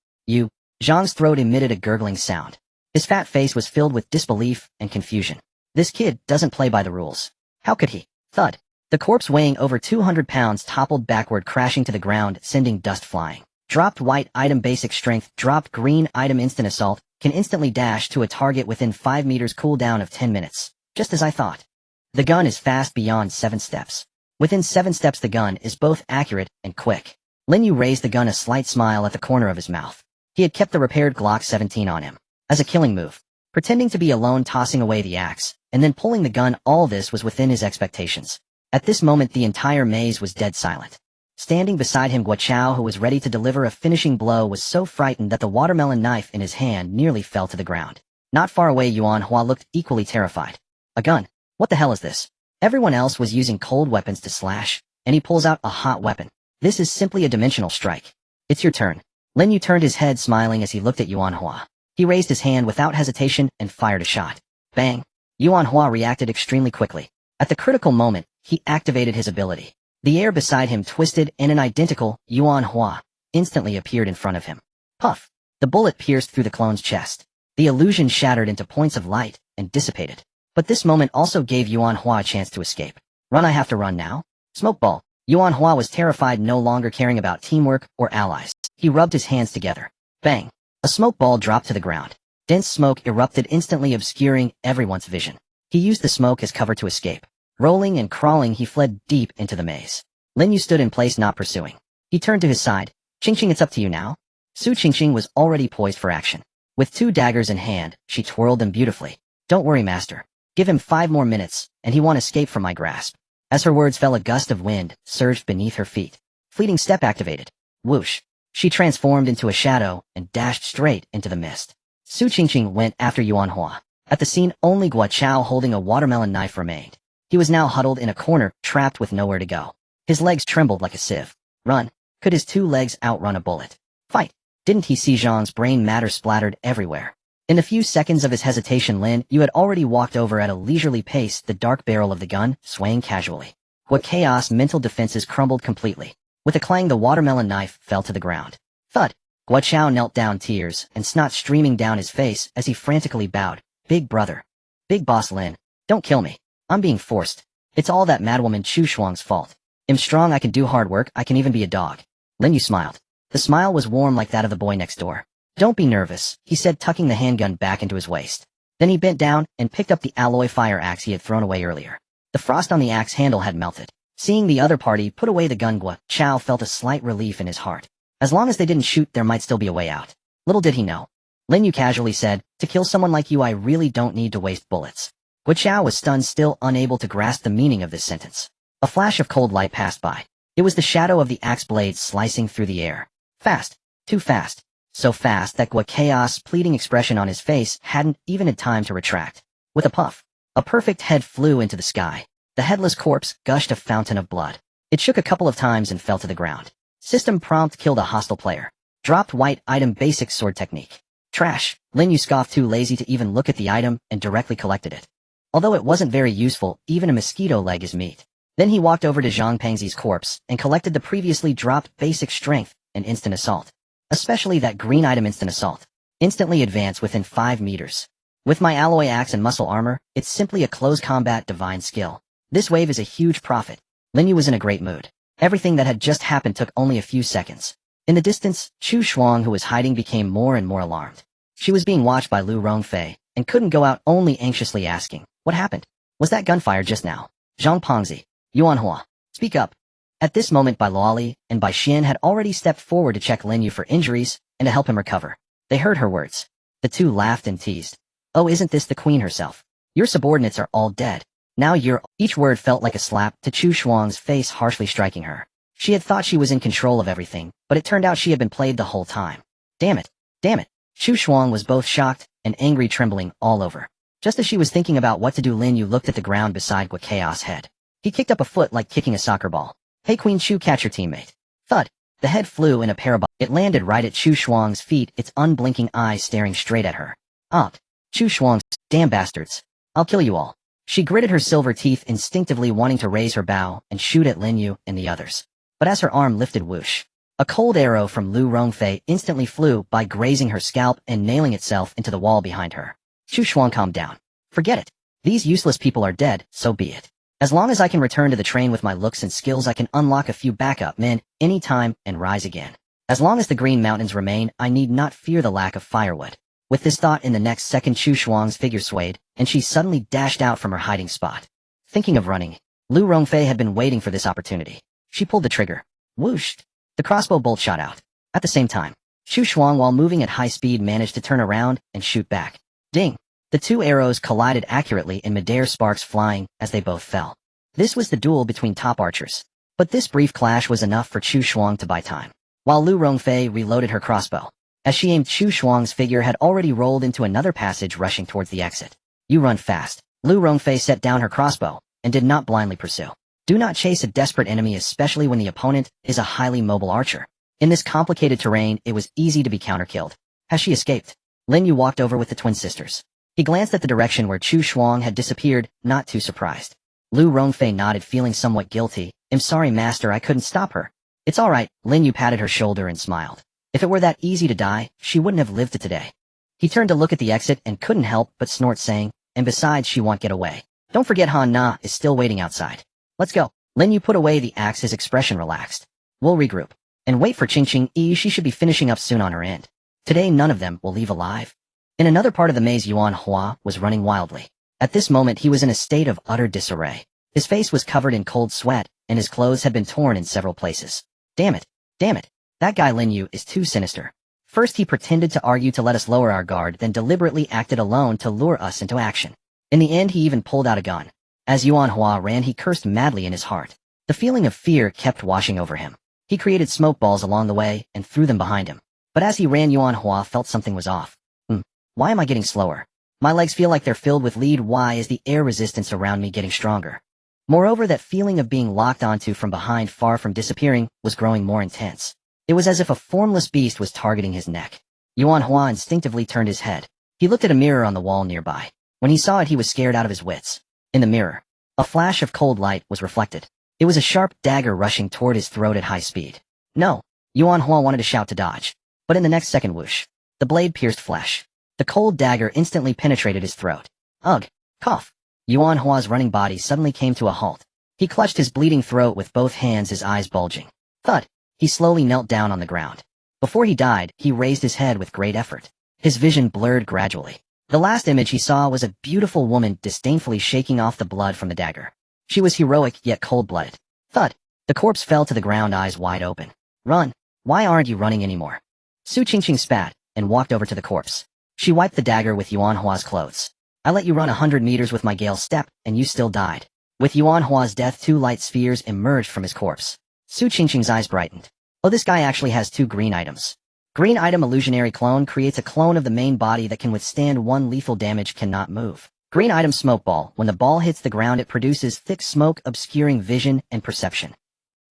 Zhang's throat emitted a gurgling sound. His fat face was filled with disbelief and confusion. This kid doesn't play by the rules. How could he? Thud. The corpse, weighing over 200 pounds, toppled backward, crashing to the ground, sending dust flying. Dropped white item, basic strength. Dropped green item, instant assault. Can instantly dash to a target within 5 meters, cooldown of 10 minutes. Just as I thought. The gun is fast beyond 7 steps. Within 7 steps, the gun is both accurate and quick. Lin Yu raised the gun, a slight smile at the corner of his mouth. He had kept the repaired Glock 17 on him. As a killing move. Pretending to be alone, tossing away the axe, and then pulling the gun, all this was within his expectations. At this moment, the entire maze was dead silent. Standing beside him, Guo Chao, who was ready to deliver a finishing blow, was so frightened that the watermelon knife in his hand nearly fell to the ground. Not far away, Yuan Hua looked equally terrified. A gun? What the hell is this? Everyone else was using cold weapons to slash, and he pulls out a hot weapon. This is simply a dimensional strike. It's your turn. Lin Yu turned his head, smiling as he looked at Yuan Hua. He raised his hand without hesitation and fired a shot. Bang! Yuan Hua reacted extremely quickly. At the critical moment, he activated his ability. The air beside him twisted, and an identical Yuan Hua instantly appeared in front of him. Puff! The bullet pierced through the clone's chest. The illusion shattered into points of light and dissipated. But this moment also gave Yuan Hua a chance to escape. Run? I have to run now? Smoke ball. Yuan Hua was terrified, no longer caring about teamwork or allies. He rubbed his hands together. Bang! A smoke ball dropped to the ground. Dense smoke erupted, instantly obscuring everyone's vision. He used the smoke as cover to escape. Rolling and crawling, he fled deep into the maze. Lin Yu stood in place, not pursuing. He turned to his side. Qingqing, it's up to you now. Su Qingqing was already poised for action. With 2 daggers in hand, she twirled them beautifully. Don't worry, master. Give him 5 more minutes, and he won't escape from my grasp. As her words fell, a gust of wind surged beneath her feet. Fleeting step activated. Whoosh. She transformed into a shadow and dashed straight into the mist. Su Qingqing went after Yuan Hua. At the scene, only Guo Chao, holding a watermelon knife, remained. He was now huddled in a corner, trapped with nowhere to go. His legs trembled like a sieve. Run. Could his 2 legs outrun a bullet? Fight. Didn't he see Zhang's brain matter splattered everywhere? In the few seconds of his hesitation, Lin Yu had already walked over at a leisurely pace, the dark barrel of the gun swaying casually. What chaos! Mental defenses crumbled completely. With a clang, the watermelon knife fell to the ground. Thud! Guo Chao knelt down, tears and snot streaming down his face as he frantically bowed. Big brother. Big boss Lin. Don't kill me. I'm being forced. It's all that madwoman Chu Shuang's fault. I'm strong, I can do hard work, I can even be a dog. Lin Yu smiled. The smile was warm like that of the boy next door. Don't be nervous, he said, tucking the handgun back into his waist. Then he bent down and picked up the alloy fire axe he had thrown away earlier. The frost on the axe handle had melted. Seeing the other party put away the gun, Guo Chao felt a slight relief in his heart. As long as they didn't shoot, there might still be a way out. Little did he know. Lin Yu casually said, to kill someone like you, I really don't need to waste bullets. Guo Chao was stunned, still unable to grasp the meaning of this sentence. A flash of cold light passed by. It was the shadow of the axe blade slicing through the air. Fast. Too fast. So fast that Gua Chaos' pleading expression on his face hadn't even had time to retract. With a puff, a perfect head flew into the sky. The headless corpse gushed a fountain of blood. It shook a couple of times and fell to the ground. System prompt killed a hostile player. Dropped white item basic sword technique. Trash. Lin Yu scoffed, too lazy to even look at the item, and directly collected it. Although it wasn't very useful, even a mosquito leg is meat. Then he walked over to Zhang Pengzi's corpse and collected the previously dropped basic strength and instant assault. Especially that green item instant assault. Instantly advance within 5 meters. With my alloy axe and muscle armor, it's simply a close combat divine skill. This wave is a huge profit. Lin Yu was in a great mood. Everything that had just happened took only a few seconds. In the distance, Chu Shuang, who was hiding, became more and more alarmed. She was being watched by Lu Rongfei, and couldn't go out, only anxiously asking, "What happened? Was that gunfire just now?" Zhang Pengzi, Yuanhua, speak up. At this moment, Bai Luoli and Bai Xian had already stepped forward to check Lin Yu for injuries and to help him recover. They heard her words. The two laughed and teased. "Oh, isn't this the queen herself? Your subordinates are all dead. Now you're—" Each word felt like a slap to Chu Shuang's face, harshly striking her. She had thought she was in control of everything, but it turned out she had been played the whole time. Damn it. Damn it. Chu Shuang was both shocked and angry, trembling all over. Just as she was thinking about what to do, Lin Yu looked at the ground beside Gua Chaos' head. He kicked up a foot like kicking a soccer ball. "Hey Queen Chu, catch your teammate." Thud. The head flew in a parabolic. It landed right at Chu Shuang's feet, its unblinking eyes staring straight at her. Chu Shuang, damn bastards. I'll kill you all. She gritted her silver teeth, instinctively wanting to raise her bow and shoot at Lin Yu and the others. But as her arm lifted, whoosh, a cold arrow from Lu Rongfei instantly flew by, grazing her scalp and nailing itself into the wall behind her. Chu Shuang calmed down. Forget it. These useless people are dead, so be it. As long as I can return to the train with my looks and skills, I can unlock a few backup men anytime and rise again. As long as the Green Mountains remain, I need not fear the lack of firewood. With this thought in the next second, Chu Shuang's figure swayed, and she suddenly dashed out from her hiding spot. Thinking of running, Lu Rongfei had been waiting for this opportunity. She pulled the trigger. Whooshed. The crossbow bolt shot out. At the same time, Chu Shuang, while moving at high speed, managed to turn around and shoot back. Ding! The two arrows collided accurately in midair, sparks flying as they both fell. This was the duel between top archers. But this brief clash was enough for Chu Shuang to buy time. While Lu Rongfei reloaded her crossbow. As she aimed, Chu Shuang's figure had already rolled into another passage, rushing towards the exit. You run fast. Lu Rongfei set down her crossbow and did not blindly pursue. Do not chase a desperate enemy, especially when the opponent is a highly mobile archer. In this complicated terrain, it was easy to be counter-killed. Has she escaped? Lin Yu walked over with the twin sisters. He glanced at the direction where Chu Shuang had disappeared, not too surprised. Lu Rongfei nodded, feeling somewhat guilty. I'm sorry, master, I couldn't stop her. It's all right. Lin Yu patted her shoulder and smiled. If it were that easy to die, she wouldn't have lived to today. He turned to look at the exit and couldn't help but snort, saying, and besides, she won't get away. Don't forget Han Na is still waiting outside. Let's go. Lin Yu put away the axe, his expression relaxed. We'll regroup. And wait for Qingqing Yi, she should be finishing up soon on her end. Today none of them will leave alive. In another part of the maze, Yuan Hua was running wildly. At this moment he was in a state of utter disarray. His face was covered in cold sweat, and his clothes had been torn in several places. Damn it. Damn it. That guy Lin Yu is too sinister. First he pretended to argue to let us lower our guard, then deliberately acted alone to lure us into action. In the end he even pulled out a gun. As Yuan Hua ran, he cursed madly in his heart. The feeling of fear kept washing over him. He created smoke balls along the way and threw them behind him. But as he ran, Yuan Hua felt something was off. Why am I getting slower? My legs feel like they're filled with lead. Why is the air resistance around me getting stronger? Moreover, that feeling of being locked onto from behind, far from disappearing, was growing more intense. It was as if a formless beast was targeting his neck. Yuan Hua instinctively turned his head. He looked at a mirror on the wall nearby. When he saw it, he was scared out of his wits. In the mirror, a flash of cold light was reflected. It was a sharp dagger rushing toward his throat at high speed. No! Yuan Hua wanted to shout to dodge. But in the next second, whoosh. The blade pierced flesh. The cold dagger instantly penetrated his throat. Ugh! Cough! Yuan Hua's running body suddenly came to a halt. He clutched his bleeding throat with both hands, his eyes bulging. Thud! He slowly knelt down on the ground. Before he died, he raised his head with great effort. His vision blurred gradually. The last image he saw was a beautiful woman disdainfully shaking off the blood from the dagger. She was heroic yet cold-blooded. Thud! The corpse fell to the ground, eyes wide open. Run! Why aren't you running anymore? Su Qingqing spat and walked over to the corpse. She wiped the dagger with Yuan Hua's clothes. I let you run 100 meters with my Gale step, and you still died. With Yuan Hua's death, 2 light spheres emerged from his corpse. Su Qingqing's eyes brightened. Oh, this guy actually has 2 green items. Green item illusionary clone creates a clone of the main body that can withstand 1 lethal damage, cannot move. Green item smoke ball. When the ball hits the ground, it produces thick smoke, obscuring vision and perception.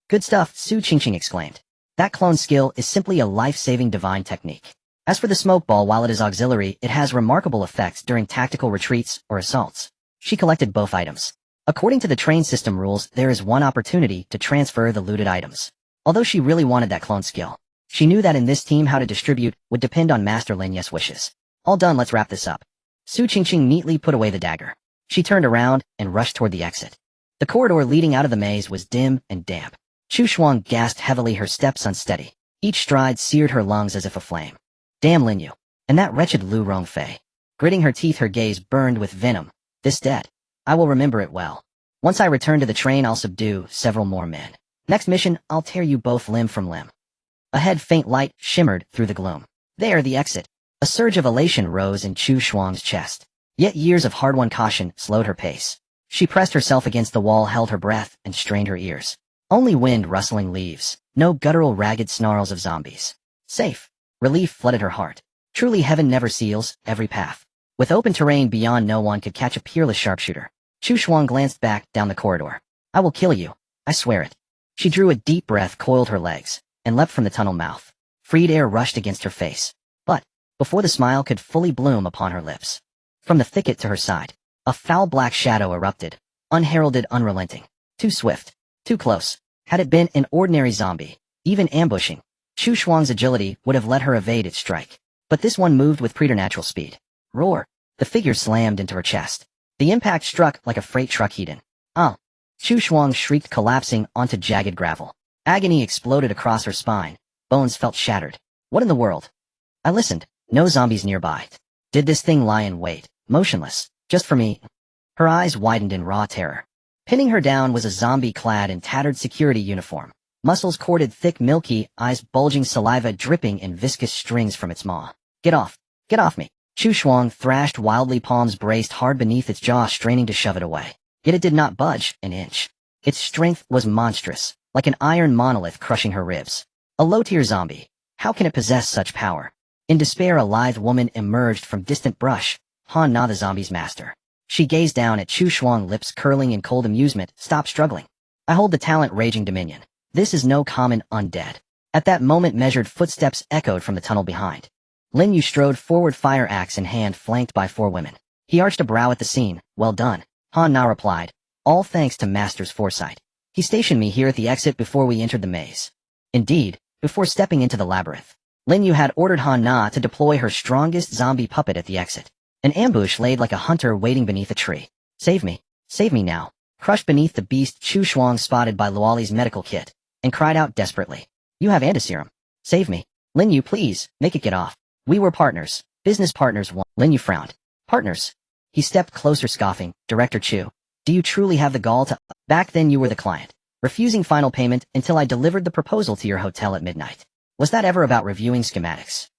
Good stuff, Su Qingqing exclaimed. That clone skill is simply a life-saving divine technique. As for the smoke ball, while it is auxiliary, it has remarkable effects during tactical retreats or assaults. She collected both items. According to the train system rules, there is 1 opportunity to transfer the looted items. Although she really wanted that clone skill, she knew that in this team how to distribute would depend on Master Lin Yu's wishes. All done, let's wrap this up. Su Qingqing neatly put away the dagger. She turned around and rushed toward the exit. The corridor leading out of the maze was dim and damp. Chu Shuang gasped heavily, her steps unsteady. Each stride seared her lungs as if aflame. Damn Lin Yu. And that wretched Lu Rongfei. Gritting her teeth, her gaze burned with venom. This debt. I will remember it well. Once I return to the train, I'll subdue several more men. Next mission, I'll tear you both limb from limb. Ahead, faint light shimmered through the gloom. There, the exit. A surge of elation rose in Chu Shuang's chest. Yet years of hard-won caution slowed her pace. She pressed herself against the wall, held her breath, and strained her ears. Only wind rustling leaves, no guttural ragged snarls of zombies. Safe. Relief flooded her heart. Truly, heaven never seals every path. With open terrain beyond, no one could catch a peerless sharpshooter. Chu Shuang glanced back down the corridor. I will kill you. I swear it. She drew a deep breath, coiled her legs, and leapt from the tunnel mouth. Freed air rushed against her face. But, before the smile could fully bloom upon her lips, from the thicket to her side, a foul black shadow erupted, unheralded, unrelenting. Too swift. Too close. Had it been an ordinary zombie, even ambushing, Chu Shuang's agility would have let her evade its strike. But this one moved with preternatural speed. Roar! The figure slammed into her chest. The impact struck like a freight truck heat-in. Ah! Chu Shuang shrieked, collapsing onto jagged gravel. Agony exploded across her spine. Bones felt shattered. What in the world? I listened. No zombies nearby. Did this thing lie in wait, motionless, just for me? Her eyes widened in raw terror. Pinning her down was a zombie clad in tattered security uniform. Muscles corded thick, milky, eyes bulging, saliva dripping in viscous strings from its maw. Get off! Get off me! Chu Shuang thrashed wildly, palms braced hard beneath its jaw, straining to shove it away. Yet it did not budge an inch. Its strength was monstrous, like an iron monolith crushing her ribs. A low-tier zombie. How can it possess such power? In despair, a lithe woman emerged from distant brush. Han Na, the zombie's master. She gazed down at Chu Shuang, lips curling in cold amusement. Stop struggling. I hold the talent, raging dominion. This is no common undead. At that moment, measured footsteps echoed from the tunnel behind. Lin Yu strode forward, fire axe in hand, flanked by 4 women. He arched a brow at the scene. Well done. Han Na replied. All thanks to Master's foresight. He stationed me here at the exit before we entered the maze. Indeed, before stepping into the labyrinth, Lin Yu had ordered Han Na to deploy her strongest zombie puppet at the exit. An ambush laid like a hunter waiting beneath a tree. Save me now. Crushed beneath the beast, Chu Shuang spotted by Luoli's medical kit, and cried out desperately. You have antiserum. Save me. Lin Yu, please, make it get off. We were partners. Business partners. Lin Yu frowned. Partners? He stepped closer, scoffing. Director Chu, do you truly have the gall to— Back then you were the client, refusing final payment until I delivered the proposal to your hotel at midnight. Was that ever about reviewing schematics?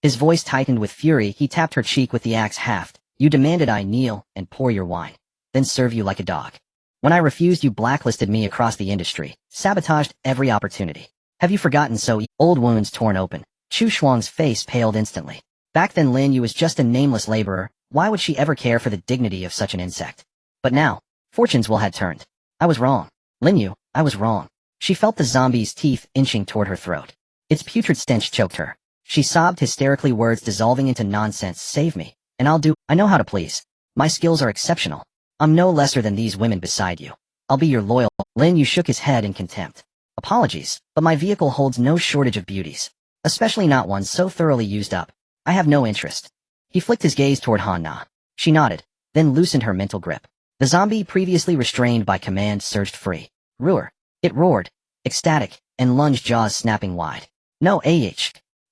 His voice tightened with fury. He tapped her cheek with the axe haft. You demanded I kneel and pour your wine, then serve you like a dog. When I refused, you blacklisted me across the industry, sabotaged every opportunity. Have you forgotten? So old wounds torn open. Chu Shuang's face paled instantly. Back then Lin Yu was just a nameless laborer. Why would she ever care for the dignity of such an insect? But now, fortunes will had turned. I was wrong. Lin Yu, I was wrong. She felt the zombie's teeth inching toward her throat. Its putrid stench choked her. She sobbed hysterically, words dissolving into nonsense. Save me, and I know how to please. My skills are exceptional. I'm no lesser than these women beside you. I'll be your loyal— Lin Yu shook his head in contempt. Apologies, but my vehicle holds no shortage of beauties. Especially not one so thoroughly used up. I have no interest. He flicked his gaze toward Han Na. She nodded, then loosened her mental grip. The zombie, previously restrained by command, surged free. Roar. It roared, ecstatic, and lunged, jaws snapping wide. No,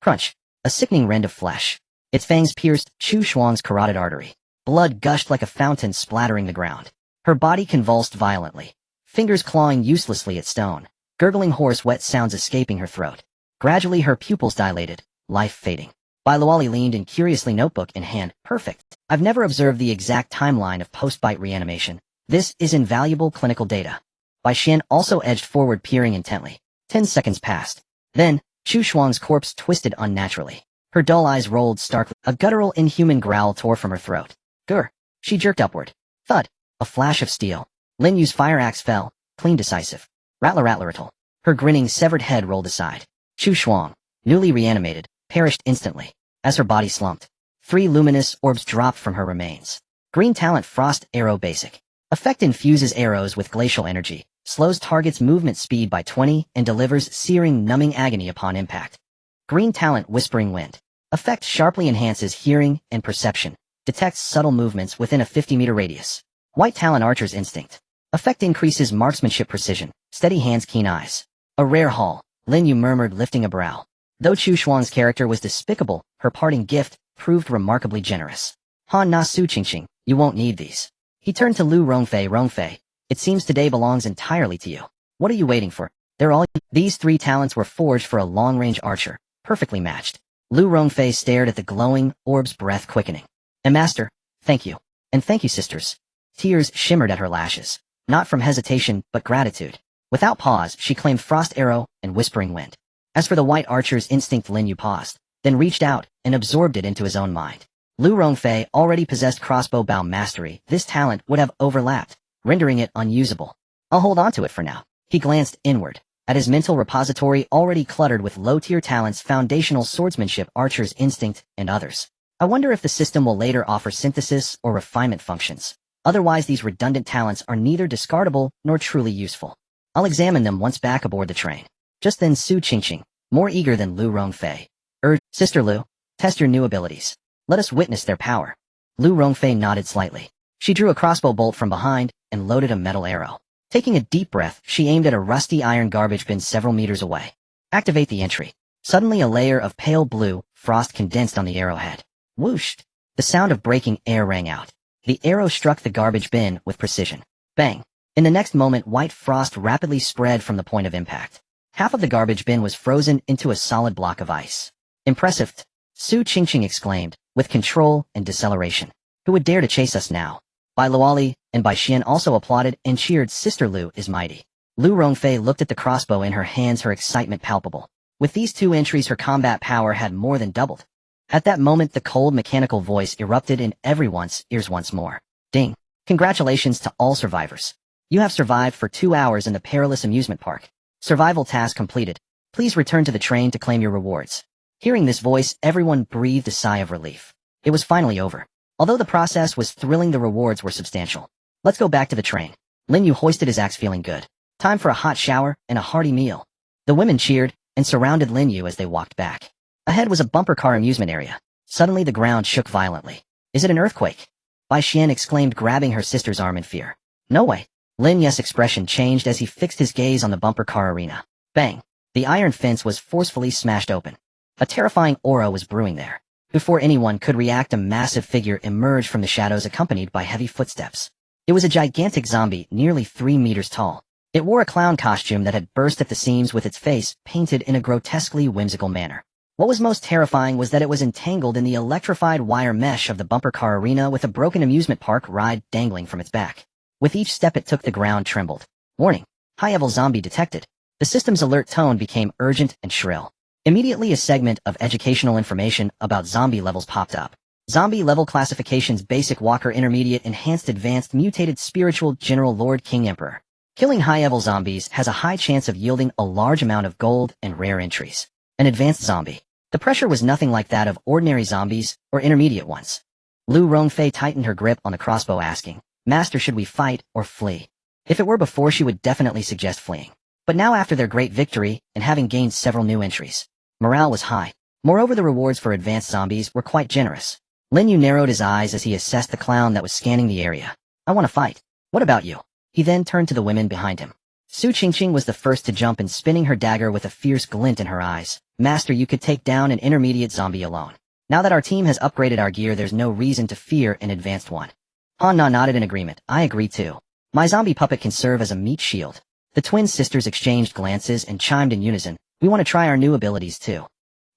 crunch. A sickening rend of flesh. Its fangs pierced Chu Shuang's carotid artery. Blood gushed like a fountain, splattering the ground. Her body convulsed violently, fingers clawing uselessly at stone, gurgling hoarse wet sounds escaping her throat. Gradually her pupils dilated, life fading. Bai Luoli leaned in curiously, notebook in hand. Perfect. I've never observed the exact timeline of post-bite reanimation. This is invaluable clinical data. Bai Xian also edged forward, peering intently. 10 seconds passed. Then, Chu Shuang's corpse twisted unnaturally. Her dull eyes rolled starkly. A guttural, inhuman growl tore from her throat. Grr. She jerked upward. Thud. A flash of steel. Lin Yu's fire axe fell, clean decisive. Rattler-rattler-rattle. Her grinning, severed head rolled aside. Chu Shuang, newly reanimated, perished instantly. As her body slumped, 3 luminous orbs dropped from her remains. Green talent Frost Arrow Basic. Effect infuses arrows with glacial energy, slows target's movement speed by 20, and delivers searing, numbing agony upon impact. Green talent Whispering Wind. Effect sharply enhances hearing and perception, detects subtle movements within a 50-meter radius. White talent Archer's Instinct. Effect increases marksmanship precision, steady hands, keen eyes. A rare haul, Lin Yu murmured, lifting a brow. Though Chu Shuang's character was despicable, her parting gift proved remarkably generous. Han na su qingqing, you won't need these. He turned to Lu Rongfei, it seems today belongs entirely to you. What are you waiting for? They're all. These 3 talents were forged for a long-range archer, perfectly matched. Lu Rongfei stared at the glowing orbs, breath quickening. And master, thank you. And thank you, sisters. Tears shimmered at her lashes, not from hesitation, but gratitude. Without pause, she claimed Frost Arrow and Whispering Wind. As for the white archer's instinct, Lin Yu paused, then reached out and absorbed it into his own mind. Lu Rongfei already possessed crossbow bow mastery. This talent would have overlapped, rendering it unusable. I'll hold on to it for now. He glanced inward, at his mental repository already cluttered with low-tier talents, foundational swordsmanship, archer's instinct, and others. I wonder if the system will later offer synthesis or refinement functions. Otherwise, these redundant talents are neither discardable nor truly useful. I'll examine them once back aboard the train. Just then Su Qingqing, more eager than Lu Rongfei, urged, Sister Lu, test your new abilities. Let us witness their power. Lu Rongfei nodded slightly. She drew a crossbow bolt from behind and loaded a metal arrow. Taking a deep breath, she aimed at a rusty iron garbage bin several meters away. Activate the entry. Suddenly a layer of pale blue frost condensed on the arrowhead. Whooshed. The sound of breaking air rang out. The arrow struck the garbage bin with precision. Bang. In the next moment, white frost rapidly spread from the point of impact. Half of the garbage bin was frozen into a solid block of ice. Impressive, Su Qingqing exclaimed, with control and deceleration. Who would dare to chase us now? Bai Luoli and Bai Xian also applauded and cheered. Sister Lu is mighty. Lu Rongfei looked at the crossbow in her hands, her excitement palpable. With these 2 entries, her combat power had more than doubled. At that moment, the cold mechanical voice erupted in everyone's ears once more. Ding. Congratulations to all survivors. You have survived for 2 hours in the perilous amusement park. Survival task completed. Please return to the train to claim your rewards. Hearing this voice, everyone breathed a sigh of relief. It was finally over. Although the process was thrilling, the rewards were substantial. Let's go back to the train. Lin Yu hoisted his axe, feeling good. Time for a hot shower and a hearty meal. The women cheered and surrounded Lin Yu as they walked back. Ahead was a bumper car amusement area. Suddenly the ground shook violently. Is it an earthquake? Bai Xian exclaimed, grabbing her sister's arm in fear. No way. Lin Yu's expression changed as he fixed his gaze on the bumper car arena. Bang. The iron fence was forcefully smashed open. A terrifying aura was brewing there. Before anyone could react, a massive figure emerged from the shadows, accompanied by heavy footsteps. It was a gigantic zombie, nearly 3 meters tall. It wore a clown costume that had burst at the seams, with its face painted in a grotesquely whimsical manner. What was most terrifying was that it was entangled in the electrified wire mesh of the bumper car arena, with a broken amusement park ride dangling from its back. With each step it took, the ground trembled. Warning. High-level zombie detected. The system's alert tone became urgent and shrill. Immediately a segment of educational information about zombie levels popped up. Zombie level classifications: basic, walker, intermediate, enhanced, advanced, mutated, spiritual, general, lord, king, emperor. Killing high-level zombies has a high chance of yielding a large amount of gold and rare entries. An advanced zombie. The pressure was nothing like that of ordinary zombies or intermediate ones. Lu Rongfei tightened her grip on the crossbow, asking, Master, should we fight or flee? If it were before, she would definitely suggest fleeing. But now, after their great victory and having gained several new entries, morale was high. Moreover, the rewards for advanced zombies were quite generous. Lin Yu narrowed his eyes as he assessed the clown that was scanning the area. I want to fight. What about you? He then turned to the women behind him. Su Qingqing was the first to jump in, spinning her dagger with a fierce glint in her eyes. Master, you could take down an intermediate zombie alone. Now that our team has upgraded our gear, there's no reason to fear an advanced one. Han Na nodded in agreement. I agree too. My zombie puppet can serve as a meat shield. The twin sisters exchanged glances and chimed in unison. We want to try our new abilities too.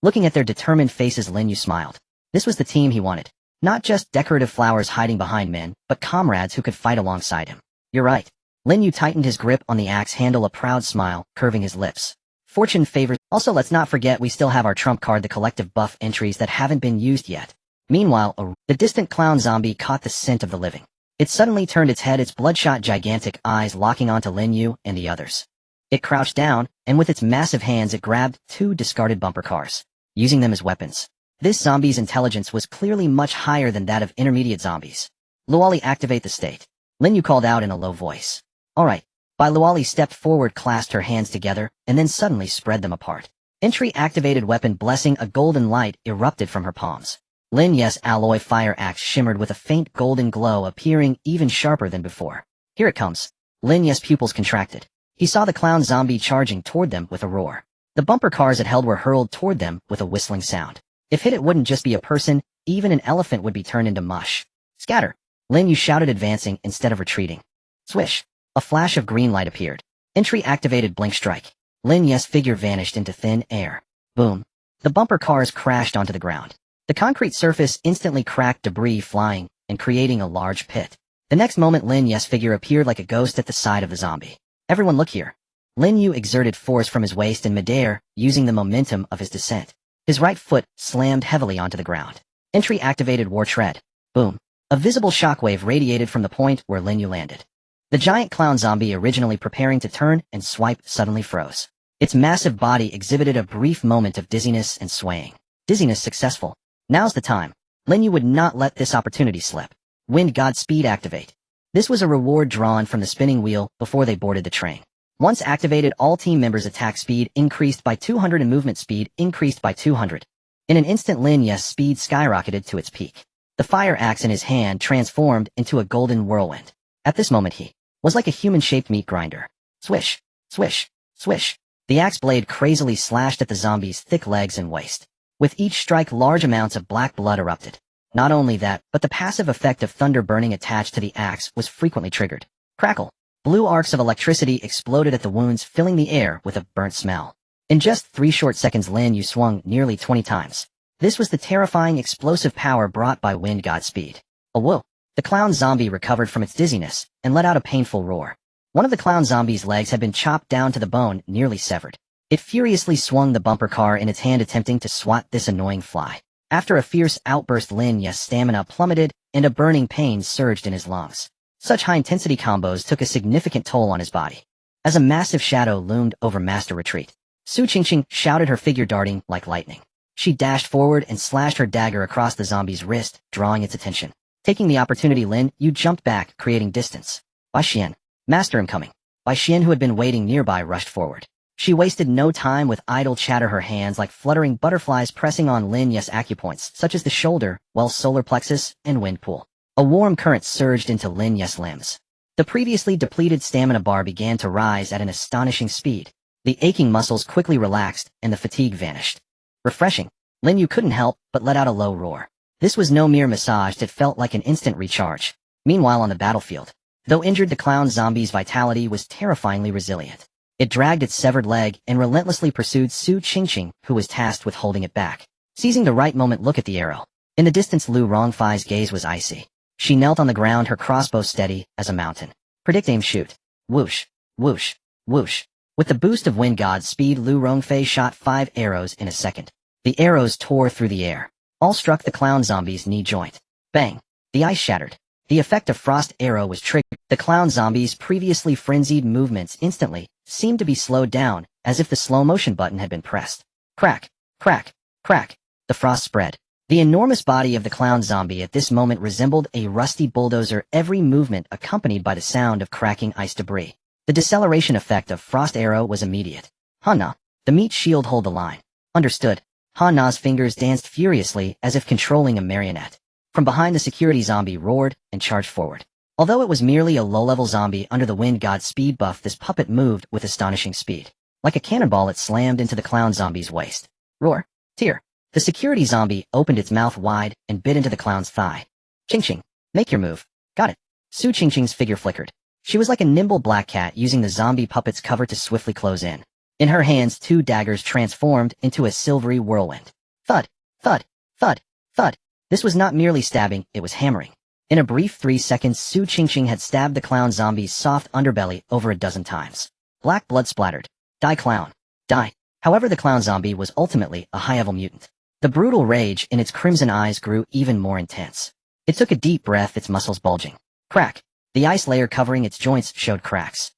Looking at their determined faces, Lin Yu smiled. This was the team he wanted. Not just decorative flowers hiding behind men, but comrades who could fight alongside him. You're right. Lin Yu tightened his grip on the axe handle, a proud smile curving his lips. Fortune favors. Also, let's not forget we still have our trump card, the collective buff entries that haven't been used yet. Meanwhile, the distant clown zombie caught the scent of the living. It suddenly turned its head, its bloodshot gigantic eyes locking onto Lin Yu and the others. It crouched down, and with its massive hands it grabbed 2 discarded bumper cars, using them as weapons. This zombie's intelligence was clearly much higher than that of intermediate zombies. Luali, activate the state. Lin Yu called out in a low voice. Alright. Luali stepped forward, clasped her hands together, and then suddenly spread them apart. Entry activated weapon blessing, a golden light erupted from her palms. Lin Yu's alloy fire axe shimmered with a faint golden glow, appearing even sharper than before. Here it comes. Lin Yu's pupils contracted. He saw the clown zombie charging toward them with a roar. The bumper cars it held were hurled toward them with a whistling sound. If hit, it wouldn't just be a person, even an elephant would be turned into mush. Scatter! Lin Yu shouted, advancing instead of retreating. Swish! A flash of green light appeared. Entry activated blink strike. Lin Yu's figure vanished into thin air. Boom! The bumper cars crashed onto the ground. The concrete surface instantly cracked, debris flying and creating a large pit. The next moment, Lin Yu's figure appeared like a ghost at the side of the zombie. Everyone look here. Lin Yu exerted force from his waist in midair, using the momentum of his descent. His right foot slammed heavily onto the ground. Entry activated war tread. Boom. A visible shockwave radiated from the point where Lin Yu landed. The giant clown zombie, originally preparing to turn and swipe, suddenly froze. Its massive body exhibited a brief moment of dizziness and swaying. Dizziness successful. Now's the time. Lin Yu would not let this opportunity slip. Wind God speed activate. This was a reward drawn from the spinning wheel before they boarded the train. Once activated, all team members' attack speed increased by 200 and movement speed increased by 200. In an instant, Lin Yu's speed skyrocketed to its peak. The fire axe in his hand transformed into a golden whirlwind. At this moment he was like a human-shaped meat grinder. Swish, swish, swish. The axe blade crazily slashed at the zombie's thick legs and waist. With each strike, large amounts of black blood erupted. Not only that, but the passive effect of thunder burning attached to the axe was frequently triggered. Crackle. Blue arcs of electricity exploded at the wounds, filling the air with a burnt smell. In just 3 short seconds, Lin Yu swung nearly 20 times. This was the terrifying explosive power brought by Wind God speed. A whoa! The clown zombie recovered from its dizziness and let out a painful roar. One of the clown zombie's legs had been chopped down to the bone, nearly severed. It furiously swung the bumper car in its hand, attempting to swat this annoying fly. After a fierce outburst, Lin Yu's stamina plummeted and a burning pain surged in his lungs. Such high-intensity combos took a significant toll on his body. As a massive shadow loomed over Master Retreat, Su Qingqing shouted, her figure darting like lightning. She dashed forward and slashed her dagger across the zombie's wrist, drawing its attention. Taking the opportunity, Lin Yu jumped back, creating distance. Bai Xian, Master incoming. Bai Xian, who had been waiting nearby, rushed forward. She wasted no time with idle chatter, her hands like fluttering butterflies pressing on Lin Yu's acupoints, such as the shoulder, solar plexus, and wind pool. A warm current surged into Lin Yu's limbs. The previously depleted stamina bar began to rise at an astonishing speed. The aching muscles quickly relaxed, and the fatigue vanished. Refreshing. Lin Yu couldn't help but let out a low roar. This was no mere massage, it felt like an instant recharge. Meanwhile, on the battlefield, though injured, the clown zombie's vitality was terrifyingly resilient. It dragged its severed leg and relentlessly pursued Su Qingqing, who was tasked with holding it back. Seizing the right moment, look at the arrow. In the distance, Lu Rongfei's gaze was icy. She knelt on the ground, her crossbow steady as a mountain. Predict, aim, shoot. Whoosh, whoosh, whoosh. With the boost of Wind God speed, Lu Rongfei shot 5 arrows in a second. The arrows tore through the air. All struck the clown zombie's knee joint. Bang! The ice shattered. The effect of frost arrow was triggered. The clown zombie's previously frenzied movements instantly seemed to be slowed down, as if the slow motion button had been pressed. Crack, crack, crack. The frost spread. The enormous body of the clown zombie at this moment resembled a rusty bulldozer, every movement accompanied by the sound of cracking ice debris. The deceleration effect of frost arrow was immediate. Hana, the meat shield, hold the line. Understood. Hana's fingers danced furiously as if controlling a marionette. From behind, the security zombie roared and charged forward. Although it was merely a low-level zombie under the Wind God speed buff, this puppet moved with astonishing speed. Like a cannonball, it slammed into the clown zombie's waist. Roar. Tear. The security zombie opened its mouth wide and bit into the clown's thigh. Qingqing, make your move. Got it. Su Qingqing's figure flickered. She was like a nimble black cat, using the zombie puppet's cover to swiftly close in. In her hands, 2 daggers transformed into a silvery whirlwind. Thud, thud, thud, thud. This was not merely stabbing, it was hammering. In a brief 3 seconds, Su Qingqing had stabbed the clown zombie's soft underbelly over a dozen times. Black blood splattered. Die, clown. Die. However, the clown zombie was ultimately a high-level mutant. The brutal rage in its crimson eyes grew even more intense. It took a deep breath, its muscles bulging. Crack. The ice layer covering its joints showed cracks.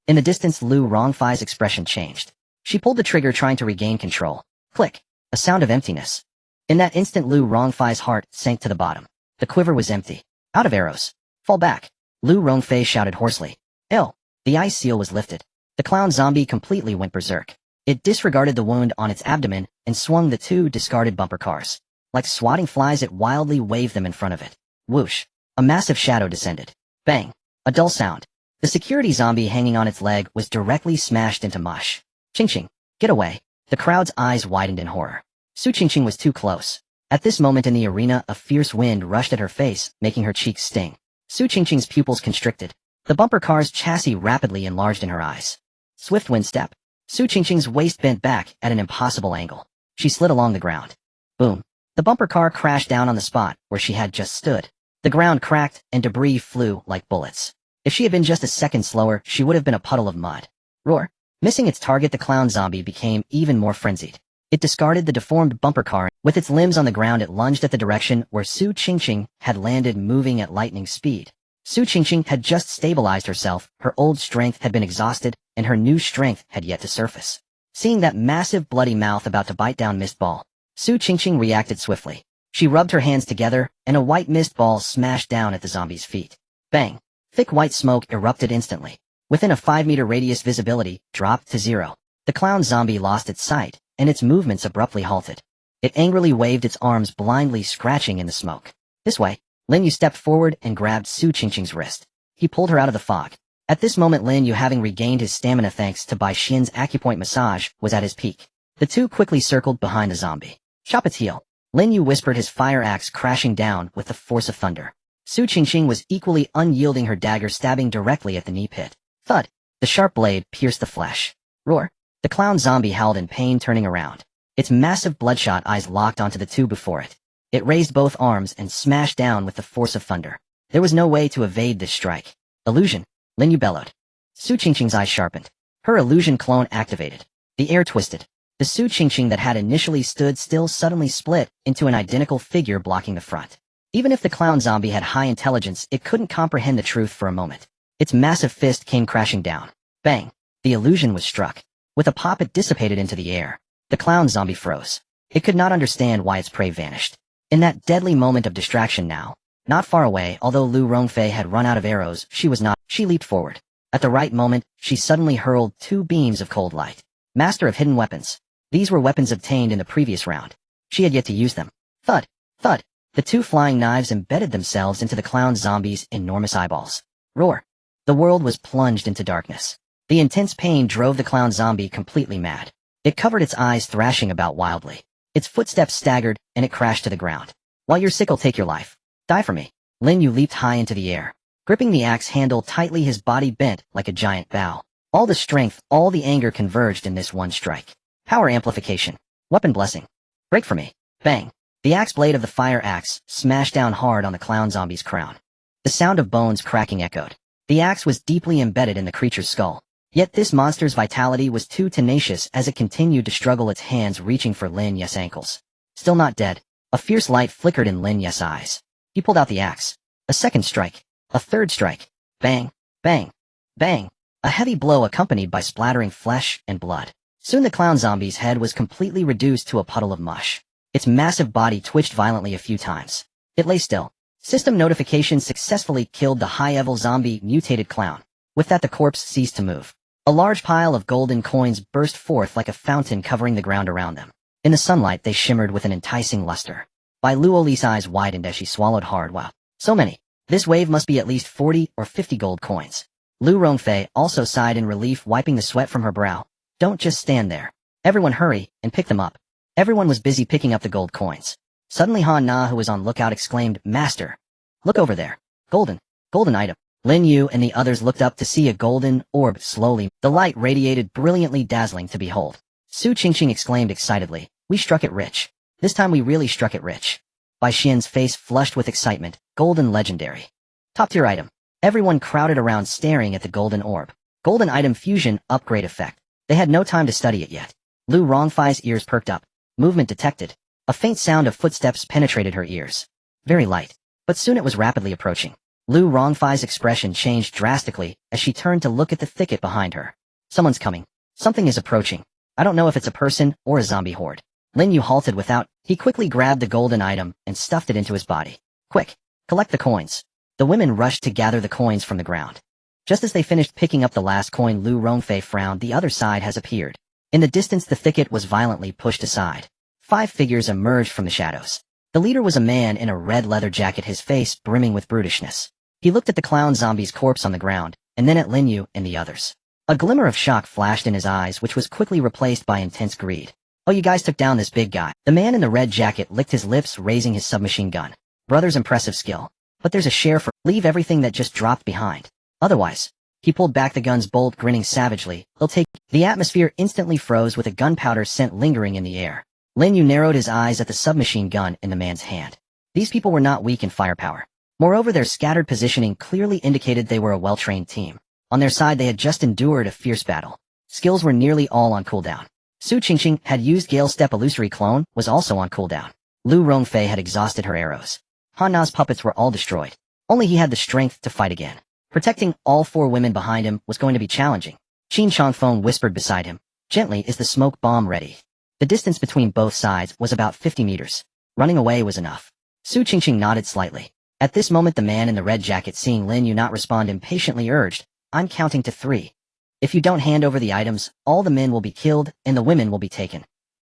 In the distance, Lu Rongfei's expression changed. She pulled the trigger, trying to regain control. Click. A sound of emptiness. In that instant, Lu Rongfei's heart sank to the bottom. The quiver was empty. Out of arrows. Fall back. Lu Rongfei shouted hoarsely. Ill. The ice seal was lifted. The clown zombie completely went berserk. It disregarded the wound on its abdomen and swung the 2 discarded bumper cars. Like swatting flies, it wildly waved them in front of it. Whoosh. A massive shadow descended. Bang. A dull sound. The security zombie hanging on its leg was directly smashed into mush. Ching-ching. Get away. The crowd's eyes widened in horror. Su Ching-ching was too close. At this moment in the arena, a fierce wind rushed at her face, making her cheeks sting. Su Ching-ching's pupils constricted. The bumper car's chassis rapidly enlarged in her eyes. Swift wind step. Su Ching-ching's waist bent back at an impossible angle. She slid along the ground. Boom. The bumper car crashed down on the spot where she had just stood. The ground cracked and debris flew like bullets. If she had been just a second slower, she would have been a puddle of mud. Roar. Missing its target, the clown zombie became even more frenzied. It discarded the deformed bumper car. With its limbs on the ground, it lunged at the direction where Su Ching-ching had landed, moving at lightning speed. Su Ching-ching had just stabilized herself, her old strength had been exhausted, and her new strength had yet to surface. Seeing that massive bloody mouth about to bite down Mist Ball, Su Ching-ching reacted swiftly. She rubbed her hands together, and a white mist ball smashed down at the zombie's feet. Bang! Thick white smoke erupted instantly. Within a 5-meter radius, visibility dropped to 0. The clown zombie lost its sight, and its movements abruptly halted. It angrily waved its arms, blindly scratching in the smoke. This way. Lin Yu stepped forward and grabbed Su Ching-ching's wrist. He pulled her out of the fog. At this moment, Lin Yu, having regained his stamina thanks to Bai Xian's acupoint massage, was at his peak. The 2 quickly circled behind the zombie. Chop its heel. Lin Yu whispered, his fire axe crashing down with the force of thunder. Su Ching-ching was equally unyielding, her dagger stabbing directly at the knee pit. Thud. The sharp blade pierced the flesh. Roar. The clown zombie howled in pain, turning around. Its massive bloodshot eyes locked onto the 2 before it. It raised both arms and smashed down with the force of thunder. There was no way to evade this strike. Illusion. Lin Yu bellowed. Su Ching-ching's eyes sharpened. Her illusion clone activated. The air twisted. The Su Ching-ching that had initially stood still suddenly split into an identical figure blocking the front. Even if the clown zombie had high intelligence, it couldn't comprehend the truth for a moment. Its massive fist came crashing down. Bang! The illusion was struck. With a pop, it dissipated into the air. The clown zombie froze. It could not understand why its prey vanished. In that deadly moment of distraction now, not far away, although Lu Rongfei had run out of arrows, she was not. She leaped forward. At the right moment, she suddenly hurled 2 beams of cold light. Master of hidden weapons. These were weapons obtained in the previous round. She had yet to use them. Thud! Thud! The 2 flying knives embedded themselves into the clown zombie's enormous eyeballs. Roar! The world was plunged into darkness. The intense pain drove the clown zombie completely mad. It covered its eyes, thrashing about wildly. Its footsteps staggered, and it crashed to the ground. While your sickle take your life. Die for me. Lin Yu leaped high into the air. Gripping the axe handle tightly, his body bent like a giant bow. All the strength, all the anger converged in this one strike. Power amplification. Weapon blessing. Break for me. Bang. The axe blade of the fire axe smashed down hard on the clown zombie's crown. The sound of bones cracking echoed. The axe was deeply embedded in the creature's skull. Yet this monster's vitality was too tenacious as it continued to struggle, its hands reaching for Lin Yu's ankles. Still not dead. A fierce light flickered in Lin Yu's eyes. He pulled out the axe. A second strike. A third strike. Bang, bang, bang. A heavy blow accompanied by splattering flesh and blood. Soon the clown zombie's head was completely reduced to a puddle of mush. Its massive body twitched violently a few times. It lay still. System notification successfully killed the high-level zombie mutated clown. With that, the corpse ceased to move. A large pile of golden coins burst forth like a fountain, covering the ground around them. In the sunlight, they shimmered with an enticing luster. Bai Luoli's eyes widened as she swallowed hard. Wow, so many. This wave must be at least 40 or 50 gold coins. Lu Rongfei also sighed in relief, wiping the sweat from her brow. Don't just stand there. Everyone hurry and pick them up. Everyone was busy picking up the gold coins. Suddenly Han Na, who was on lookout, exclaimed, Master, look over there. Golden item. Lin Yu and the others looked up to see a golden orb slowly. The light radiated brilliantly, dazzling to behold. Su Ching-ching exclaimed excitedly, we struck it rich. This time we really struck it rich. Bai Xian's face flushed with excitement. Golden legendary. Top tier item. Everyone crowded around staring at the golden orb. Golden item fusion upgrade effect. They had no time to study it yet. Lu Rongfei's ears perked up. Movement detected. A faint sound of footsteps penetrated her ears. Very light. But soon it was rapidly approaching. Lu Rongfei's expression changed drastically as she turned to look at the thicket behind her. Someone's coming. Something is approaching. I don't know if it's a person or a zombie horde. Lin Yu halted without. He quickly grabbed the golden item and stuffed it into his body. Quick! Collect the coins. The women rushed to gather the coins from the ground. Just as they finished picking up the last coin, Lu Rongfei frowned. The other side has appeared. In the distance, the thicket was violently pushed aside. 5 figures emerged from the shadows. The leader was a man in a red leather jacket, his face brimming with brutishness. He looked at the clown zombie's corpse on the ground, and then at Lin Yu and the others. A glimmer of shock flashed in his eyes, which was quickly replaced by intense greed. Oh, you guys took down this big guy. The man in the red jacket licked his lips, raising his submachine gun. Brother's impressive skill. But there's a share for— leave everything that just dropped behind. Otherwise— He pulled back the gun's bolt, grinning savagely. They'll take— The atmosphere instantly froze with a gunpowder scent lingering in the air. Lin Yu narrowed his eyes at the submachine gun in the man's hand. These people were not weak in firepower. Moreover, their scattered positioning clearly indicated they were a well-trained team. On their side, they had just endured a fierce battle. Skills were nearly all on cooldown. Su Qingqing had used Gale Step Illusory Clone, was also on cooldown. Lu Rongfei had exhausted her arrows. Han Na's puppets were all destroyed. Only he had the strength to fight again. Protecting all 4 women behind him was going to be challenging. Qin Changfeng whispered beside him. Gently, is the smoke bomb ready? The distance between both sides was about 50 meters. Running away was enough. Su Qingqing nodded slightly. At this moment, the man in the red jacket, seeing Lin Yu not respond, impatiently urged, I'm counting to 3. If you don't hand over the items, all the men will be killed, and the women will be taken.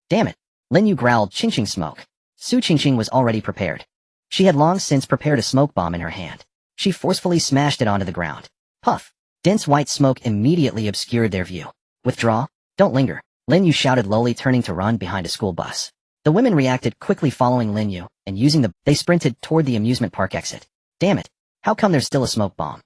Damn it. Lin Yu growled. Qingqing, smoke. Su Qingqing was already prepared. She had long since prepared a smoke bomb in her hand. She forcefully smashed it onto the ground. Puff. Dense white smoke immediately obscured their view. Withdraw. Don't linger. Lin Yu shouted lowly, turning to run behind a school bus. The women reacted quickly, following Lin Yu, and they sprinted toward the amusement park exit. Damn it. How come there's still a smoke bomb?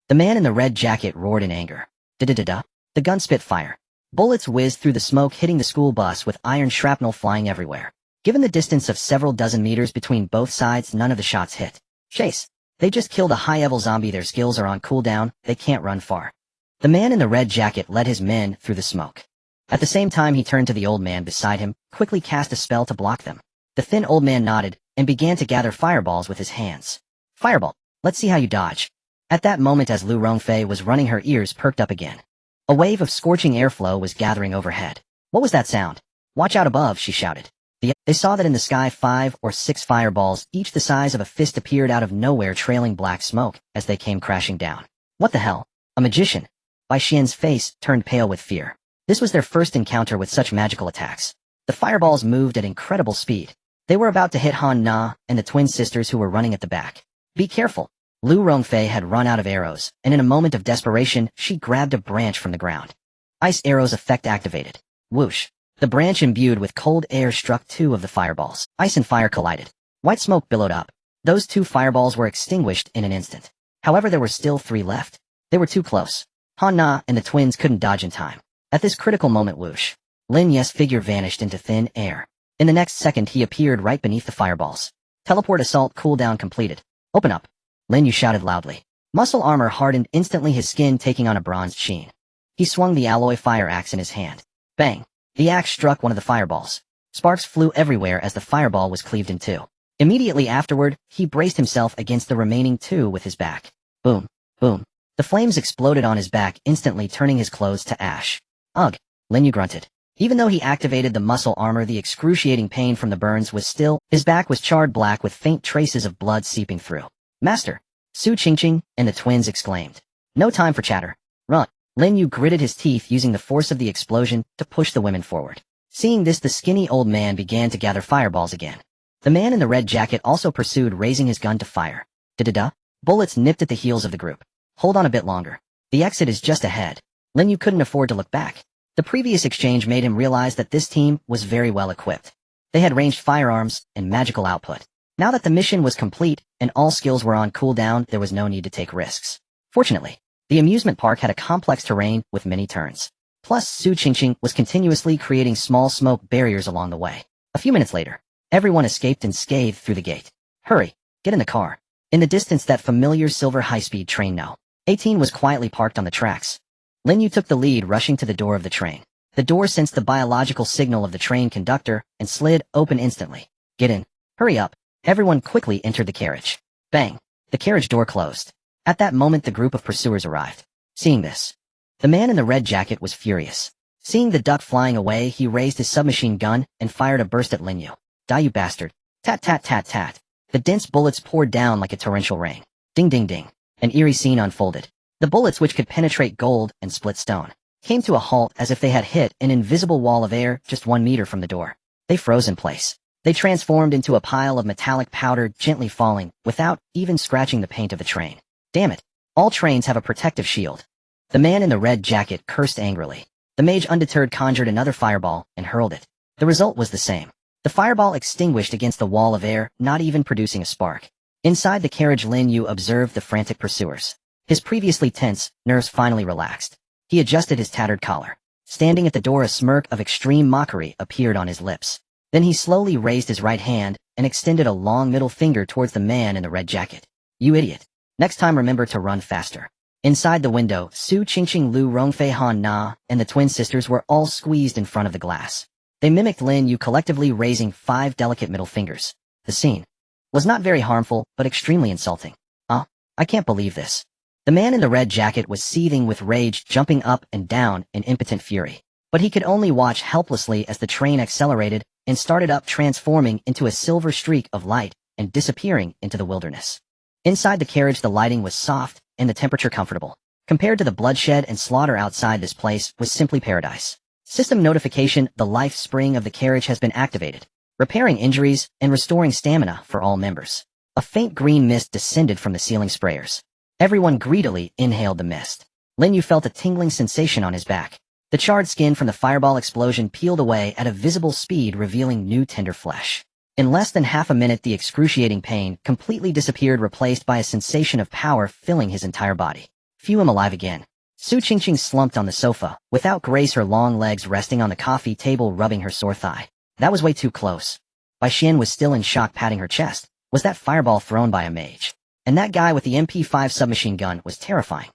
The man in the red jacket roared in anger. Da-da-da-da. The gun spit fire. Bullets whizzed through the smoke, hitting the school bus with iron shrapnel flying everywhere. Given the distance of several dozen meters between both sides, none of the shots hit. Chase. They just killed a high-level zombie. Their skills are on cooldown. They can't run far. The man in the red jacket led his men through the smoke. At the same time, he turned to the old man beside him, quickly cast a spell to block them. The thin old man nodded, and began to gather fireballs with his hands. Fireball. Let's see how you dodge. At that moment, as Lu Rongfei was running, her ears perked up again. A wave of scorching airflow was gathering overhead. What was that sound? Watch out above, she shouted. They saw that in the sky 5 or 6 fireballs, each the size of a fist, appeared out of nowhere, trailing black smoke as they came crashing down. What the hell? A magician? Bai Xian's face turned pale with fear. This was their first encounter with such magical attacks. The fireballs moved at incredible speed. They were about to hit Han Na and the twin sisters who were running at the back. Be careful. Lu Rongfei had run out of arrows, and in a moment of desperation, she grabbed a branch from the ground. Ice arrows effect activated. Whoosh. The branch, imbued with cold air, struck 2 of the fireballs. Ice and fire collided. White smoke billowed up. Those 2 fireballs were extinguished in an instant. However, there were still 3 left. They were too close. Han Na and the twins couldn't dodge in time. At this critical moment, whoosh. Lin Yu's figure vanished into thin air. In the next second, he appeared right beneath the fireballs. Teleport assault cooldown completed. Open up. Lin Yu shouted loudly. Muscle armor hardened instantly, his skin taking on a bronzed sheen. He swung the alloy fire axe in his hand. Bang. The axe struck one of the fireballs. Sparks flew everywhere as the fireball was cleaved in 2. Immediately afterward, he braced himself against the remaining 2 with his back. Boom. Boom. The flames exploded on his back, instantly turning his clothes to ash. Ugh. Lin Yu grunted. Even though he activated the muscle armor, the excruciating pain from the burns was still— his back was charred black with faint traces of blood seeping through. Master! Su Qingqing and the twins exclaimed. No time for chatter. Run. Lin Yu gritted his teeth, using the force of the explosion to push the women forward. Seeing this, the skinny old man began to gather fireballs again. The man in the red jacket also pursued, raising his gun to fire. Da-da-da. Bullets nipped at the heels of the group. Hold on a bit longer. The exit is just ahead. Lin Yu couldn't afford to look back. The previous exchange made him realize that this team was very well equipped. They had ranged firearms and magical output. Now that the mission was complete and all skills were on cooldown, there was no need to take risks. Fortunately, the amusement park had a complex terrain with many turns. Plus, Su Qingqing was continuously creating small smoke barriers along the way. A few minutes later, everyone escaped unscathed through the gate. Hurry, get in the car. In the distance, that familiar silver high-speed train No. 18 was quietly parked on the tracks. Lin Yu took the lead, rushing to the door of the train. The door sensed the biological signal of the train conductor and slid open instantly. Get in. Hurry up. Everyone quickly entered the carriage. Bang. The carriage door closed. At that moment the group of pursuers arrived. Seeing this, the man in the red jacket was furious. Seeing the duck flying away, he raised his submachine gun and fired a burst at Lin Yu. Die, you bastard. Tat tat tat tat. The dense bullets poured down like a torrential rain. Ding ding ding. An eerie scene unfolded. The bullets, which could penetrate gold and split stone, came to a halt as if they had hit an invisible wall of air just 1 meter from the door. They froze in place. They transformed into a pile of metallic powder gently falling, without even scratching the paint of the train. Damn it. All trains have a protective shield. The man in the red jacket cursed angrily. The mage, undeterred, conjured another fireball and hurled it. The result was the same. The fireball extinguished against the wall of air, not even producing a spark. Inside the carriage, Lin Yu observed the frantic pursuers. His previously tense nerves finally relaxed. He adjusted his tattered collar. Standing at the door, a smirk of extreme mockery appeared on his lips. Then he slowly raised his right hand and extended a long middle finger towards the man in the red jacket. You idiot. Next time remember to run faster. Inside the window, Su Qingqing, Lu Rongfei, Han Na, and the twin sisters were all squeezed in front of the glass. They mimicked Lin Yu, collectively raising 5 delicate middle fingers. The scene was not very harmful, but extremely insulting. I can't believe this. The man in the red jacket was seething with rage, jumping up and down in impotent fury. But he could only watch helplessly as the train accelerated and started up, transforming into a silver streak of light and disappearing into the wilderness. Inside the carriage, the lighting was soft and the temperature comfortable. Compared to the bloodshed and slaughter outside, this place was simply paradise. System notification: the life spring of the carriage has been activated, repairing injuries and restoring stamina for all members. A faint green mist descended from the ceiling sprayers. Everyone greedily inhaled the mist. Lin Yu felt a tingling sensation on his back. The charred skin from the fireball explosion peeled away at a visible speed, revealing new tender flesh. In less than half a minute, the excruciating pain completely disappeared, replaced by a sensation of power filling his entire body. Phew, I'm alive again. Su Qingqing slumped on the sofa, without grace, her long legs resting on the coffee table, rubbing her sore thigh. That was way too close. Bai Xian was still in shock, patting her chest. Was that fireball thrown by a mage? And that guy with the MP5 submachine gun was terrifying.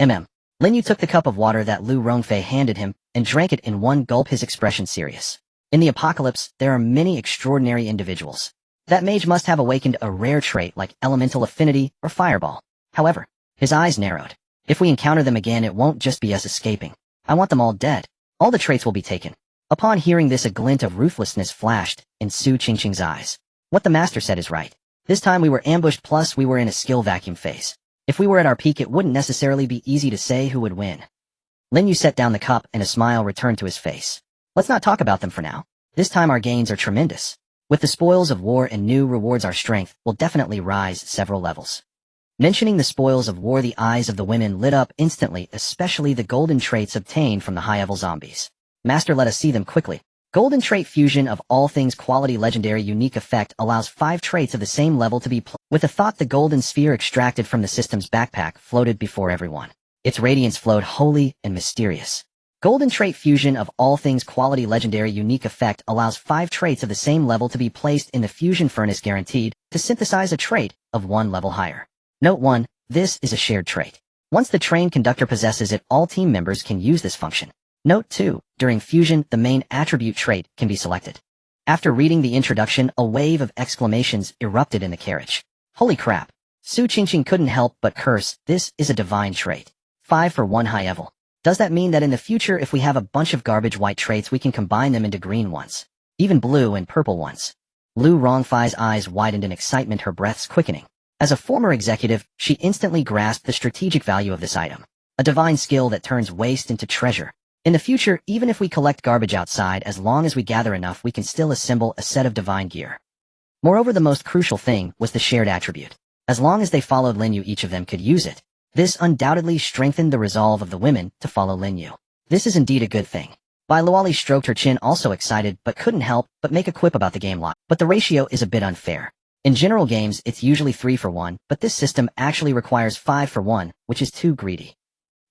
Lin Yu took the cup of water that Lu Rongfei handed him and drank it in one gulp, his expression serious. In the apocalypse, there are many extraordinary individuals. That mage must have awakened a rare trait like elemental affinity or fireball. However, his eyes narrowed. If we encounter them again, it won't just be us escaping. I want them all dead. All the traits will be taken. Upon hearing this, a glint of ruthlessness flashed in Su Qingqing's eyes. What the master said is right. This time we were ambushed, plus we were in a skill vacuum phase. If we were at our peak, it wouldn't necessarily be easy to say who would win. Lin Yu set down the cup and a smile returned to his face. Let's not talk about them for now. This time our gains are tremendous. With the spoils of war and new rewards, our strength will definitely rise several levels. Mentioning the spoils of war, the eyes of the women lit up instantly, especially the golden traits obtained from the high-level zombies. Master, let us see them quickly. Golden trait: fusion of all things quality, legendary, unique effect, allows 5 traits of the same level to be With a thought, the golden sphere extracted from the system's backpack floated before everyone. Its radiance flowed holy and mysterious. Golden trait: fusion of all things quality, legendary, unique effect, allows 5 traits of the same level to be placed in the fusion furnace, guaranteed to synthesize a trait of 1 level higher. Note 1. This is a shared trait. Once the train conductor possesses it, all team members can use this function. Note 2. During fusion, the main attribute trait can be selected. After reading the introduction, a wave of exclamations erupted in the carriage. Holy crap! Su Qingqing couldn't help but curse. This is a divine trait. 5 for 1 high level. Does that mean that in the future, if we have a bunch of garbage white traits, we can combine them into green ones? Even blue and purple ones? Lu Rongfei's eyes widened in excitement, her breaths quickening. As a former executive, she instantly grasped the strategic value of this item. A divine skill that turns waste into treasure. In the future, even if we collect garbage outside, as long as we gather enough, we can still assemble a set of divine gear. Moreover, the most crucial thing was the shared attribute. As long as they followed Lin Yu, each of them could use it. This undoubtedly strengthened the resolve of the women to follow Lin Yu. This is indeed a good thing. Bai Luali stroked her chin, also excited, but couldn't help but make a quip about the game lot. But the ratio is a bit unfair. In general games, it's usually 3 for 1, but this system actually requires 5 for 1, which is too greedy.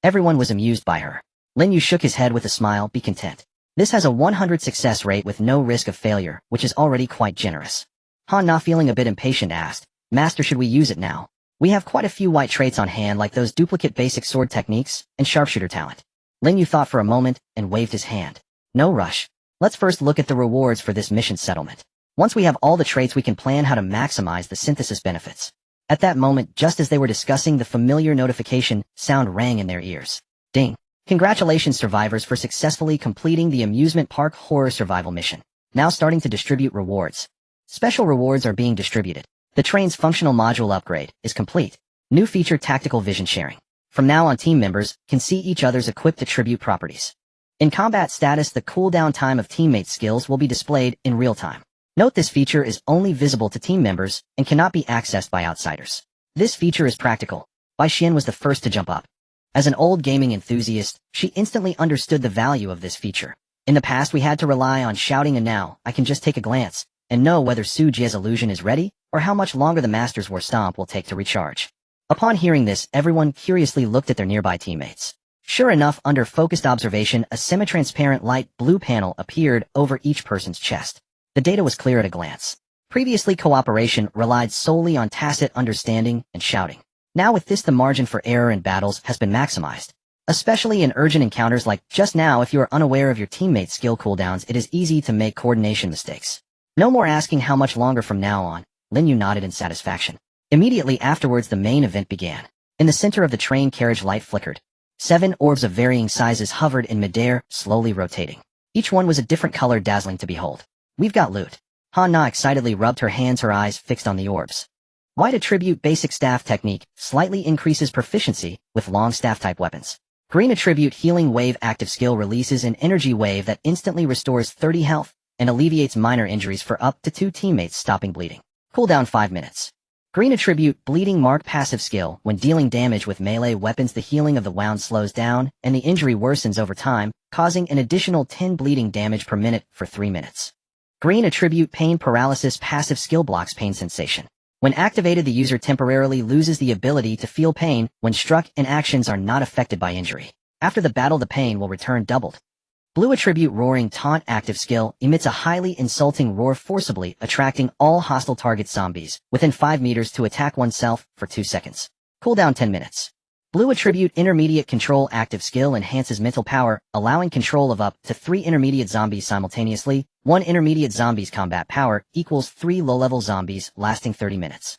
Everyone was amused by her. Lin Yu shook his head with a smile. Be content. This has a 100 success rate with no risk of failure, which is already quite generous. Han Na, feeling a bit impatient, asked, Master, should we use it now? We have quite a few white traits on hand, like those duplicate basic sword techniques and sharpshooter talent. Lin Yu thought for a moment and waved his hand. No rush. Let's first look at the rewards for this mission settlement. Once we have all the traits, we can plan how to maximize the synthesis benefits. At that moment, just as they were discussing, the familiar notification sound rang in their ears. Ding. Congratulations, survivors, for successfully completing the amusement park horror survival mission. Now starting to distribute rewards. Special rewards are being distributed. The train's functional module upgrade is complete. New feature: tactical vision sharing. From now on, team members can see each other's equipped attribute properties. In combat status, the cooldown time of teammate skills will be displayed in real time. Note this feature is only visible to team members and cannot be accessed by outsiders. This feature is practical. Bai Xian was the first to jump up. As an old gaming enthusiast, she instantly understood the value of this feature. In the past, we had to rely on shouting, and now I can just take a glance and know whether Su Jie's illusion is ready or how much longer the Master's War Stomp will take to recharge. Upon hearing this, everyone curiously looked at their nearby teammates. Sure enough, under focused observation, a semi-transparent light blue panel appeared over each person's chest. The data was clear at a glance. Previously, cooperation relied solely on tacit understanding and shouting. Now with this, the margin for error in battles has been maximized. Especially in urgent encounters like just now, if you are unaware of your teammates' skill cooldowns, it is easy to make coordination mistakes. No more asking how much longer from now on. Lin Yu nodded in satisfaction. Immediately afterwards, the main event began. In the center of the train carriage, light flickered. 7 orbs of varying sizes hovered in midair, slowly rotating. Each one was a different color, dazzling to behold. We've got loot. Han Na excitedly rubbed her hands, her eyes fixed on the orbs. White attribute: basic staff technique, slightly increases proficiency with long staff-type weapons. Green attribute: healing wave, active skill, releases an energy wave that instantly restores 30 health and alleviates minor injuries for up to 2 teammates, stopping bleeding. Cooldown 5 minutes. Green attribute: bleeding mark, passive skill. When dealing damage with melee weapons, the healing of the wound slows down and the injury worsens over time, causing an additional 10 bleeding damage per minute for 3 minutes. Green attribute: pain paralysis, passive skill, blocks pain sensation. When activated, the user temporarily loses the ability to feel pain when struck, and actions are not affected by injury. After the battle, the pain will return doubled. Blue attribute: roaring taunt, active skill, emits a highly insulting roar, forcibly attracting all hostile target zombies within 5 meters to attack oneself for 2 seconds. Cooldown 10 minutes. Blue attribute: intermediate control, active skill, enhances mental power, allowing control of up to 3 intermediate zombies simultaneously. 1 intermediate zombie's combat power equals 3 low-level zombies, lasting 30 minutes.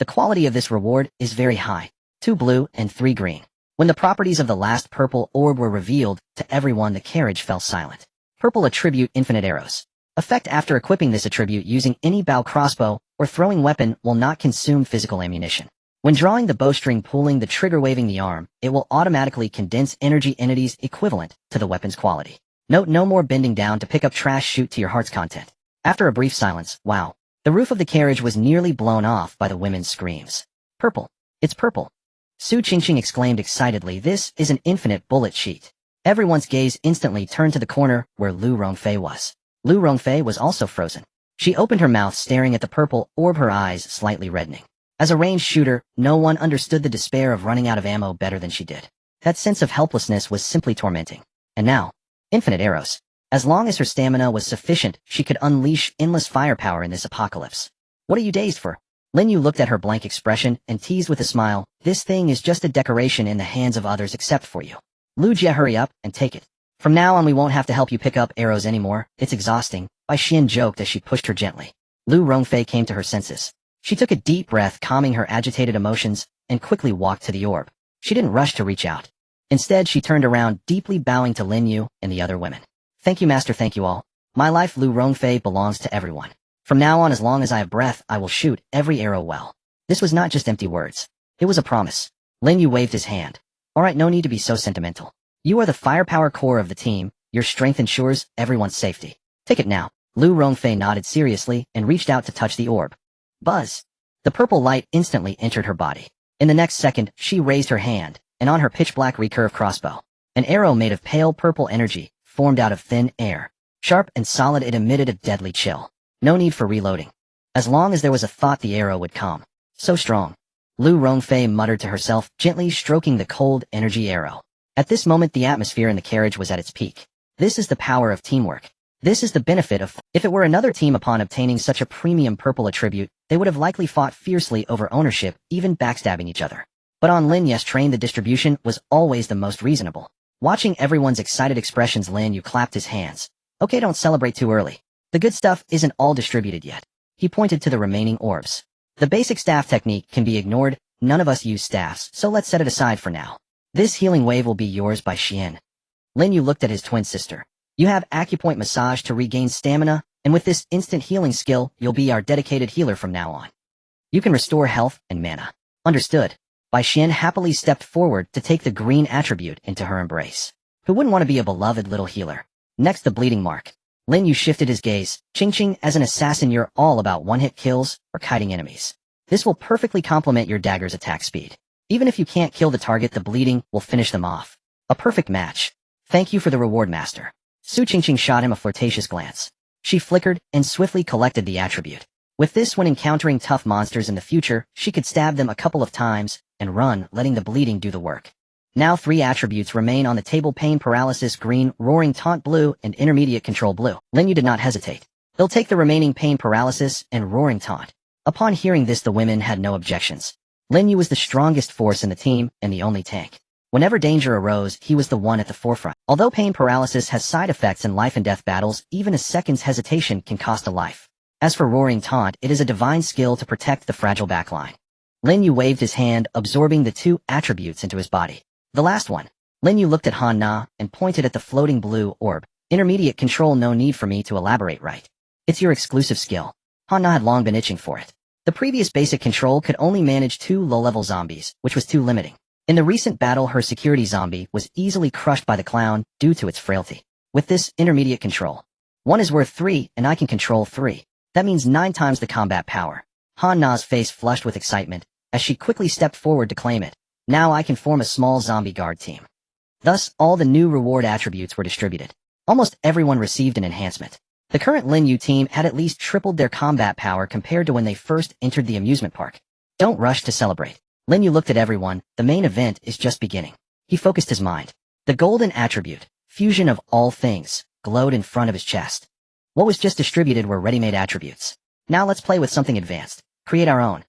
The quality of this reward is very high. 2 blue and 3 green. When the properties of the last purple orb were revealed to everyone, the carriage fell silent. Purple attribute: infinite arrows. Effect: after equipping this attribute, using any bow, crossbow, or throwing weapon will not consume physical ammunition. When drawing the bowstring, pulling the trigger, waving the arm, it will automatically condense energy entities equivalent to the weapon's quality. Note: no more bending down to pick up trash, shoot to your heart's content. After a brief silence, wow. The roof of the carriage was nearly blown off by the women's screams. Purple. It's purple. Su Qingqing exclaimed excitedly. This is an infinite bullet sheet. Everyone's gaze instantly turned to the corner where Lu Rongfei was. Lu Rongfei was also frozen. She opened her mouth, staring at the purple orb, her eyes slightly reddening. As a ranged shooter, no one understood the despair of running out of ammo better than she did. That sense of helplessness was simply tormenting. And now, infinite arrows. As long as her stamina was sufficient, she could unleash endless firepower in this apocalypse. What are you dazed for? Lin Yu looked at her blank expression and teased with a smile. This thing is just a decoration in the hands of others except for you. Lu Jie, hurry up and take it. From now on, we won't have to help you pick up arrows anymore. It's exhausting, Bai Xian joked as she pushed her gently. Lu Rongfei came to her senses. She took a deep breath, calming her agitated emotions, and quickly walked to the orb. She didn't rush to reach out. Instead, she turned around, deeply bowing to Lin Yu and the other women. Thank you, Master, thank you all. My life, Lu Rongfei, belongs to everyone. From now on, as long as I have breath, I will shoot every arrow well. This was not just empty words. It was a promise. Lin Yu waved his hand. Alright, no need to be so sentimental. You are the firepower core of the team. Your strength ensures everyone's safety. Take it now. Lu Rongfei nodded seriously and reached out to touch the orb. Buzz. The purple light instantly entered her body. In the next second, she raised her hand, and on her pitch-black recurve crossbow, an arrow made of pale purple energy formed out of thin air. Sharp and solid, it emitted a deadly chill. No need for reloading. As long as there was a thought, the arrow would come. So strong. Lu Rongfei muttered to herself, gently stroking the cold energy arrow. At this moment, the atmosphere in the carriage was at its peak. This is the power of teamwork. This is the benefit of... If it were another team, upon obtaining such a premium purple attribute, they would have likely fought fiercely over ownership, even backstabbing each other. But on Lin Yu's train, the distribution was always the most reasonable. Watching everyone's excited expressions, Lin Yu clapped his hands. Okay, don't celebrate too early. The good stuff isn't all distributed yet. He pointed to the remaining orbs. The basic staff technique can be ignored. None of us use staffs, so let's set it aside for now. This healing wave will be yours by Xian. Lin Yu looked at his twin sister. You have acupoint massage to regain stamina, and with this instant healing skill, you'll be our dedicated healer from now on. You can restore health and mana. Understood. Bai Xian happily stepped forward to take the green attribute into her embrace. Who wouldn't want to be a beloved little healer? Next, the bleeding mark. Lin Yu shifted his gaze. Ching, as an assassin, you're all about one-hit kills or kiting enemies. This will perfectly complement your dagger's attack speed. Even if you can't kill the target, the bleeding will finish them off. A perfect match. Thank you for the reward, master. Su Qingqing shot him a flirtatious glance. She flickered and swiftly collected the attribute. With this, when encountering tough monsters in the future, she could stab them a couple of times and run, letting the bleeding do the work. Now 3 attributes remain on the table: pain paralysis green, roaring taunt blue, and intermediate control blue. Lin Yu did not hesitate. He'll take the remaining pain paralysis and roaring taunt. Upon hearing this, the women had no objections. Lin Yu was the strongest force in the team and the only tank. Whenever danger arose, he was the one at the forefront. Although pain paralysis has side effects in life and death battles, even a second's hesitation can cost a life. As for roaring taunt, it is a divine skill to protect the fragile backline. Lin Yu waved his hand, absorbing the 2 attributes into his body. The last one. Lin Yu looked at Han Na and pointed at the floating blue orb. Intermediate control, no need for me to elaborate, right? It's your exclusive skill. Han Na had long been itching for it. The previous basic control could only manage 2 low-level zombies, which was too limiting. In the recent battle, her security zombie was easily crushed by the clown due to its frailty. With this intermediate control, 1 is worth 3, and I can control 3. That means 9 times the combat power. Han Na's face flushed with excitement as she quickly stepped forward to claim it. Now I can form a small zombie guard team. Thus, all the new reward attributes were distributed. Almost everyone received an enhancement. The current Lin Yu team had at least tripled their combat power compared to when they first entered the amusement park. Don't rush to celebrate. Lin Yu looked at everyone. The main event is just beginning. He focused his mind. The golden attribute, fusion of all things, glowed in front of his chest. What was just distributed were ready-made attributes. Now let's play with something advanced. Create our own.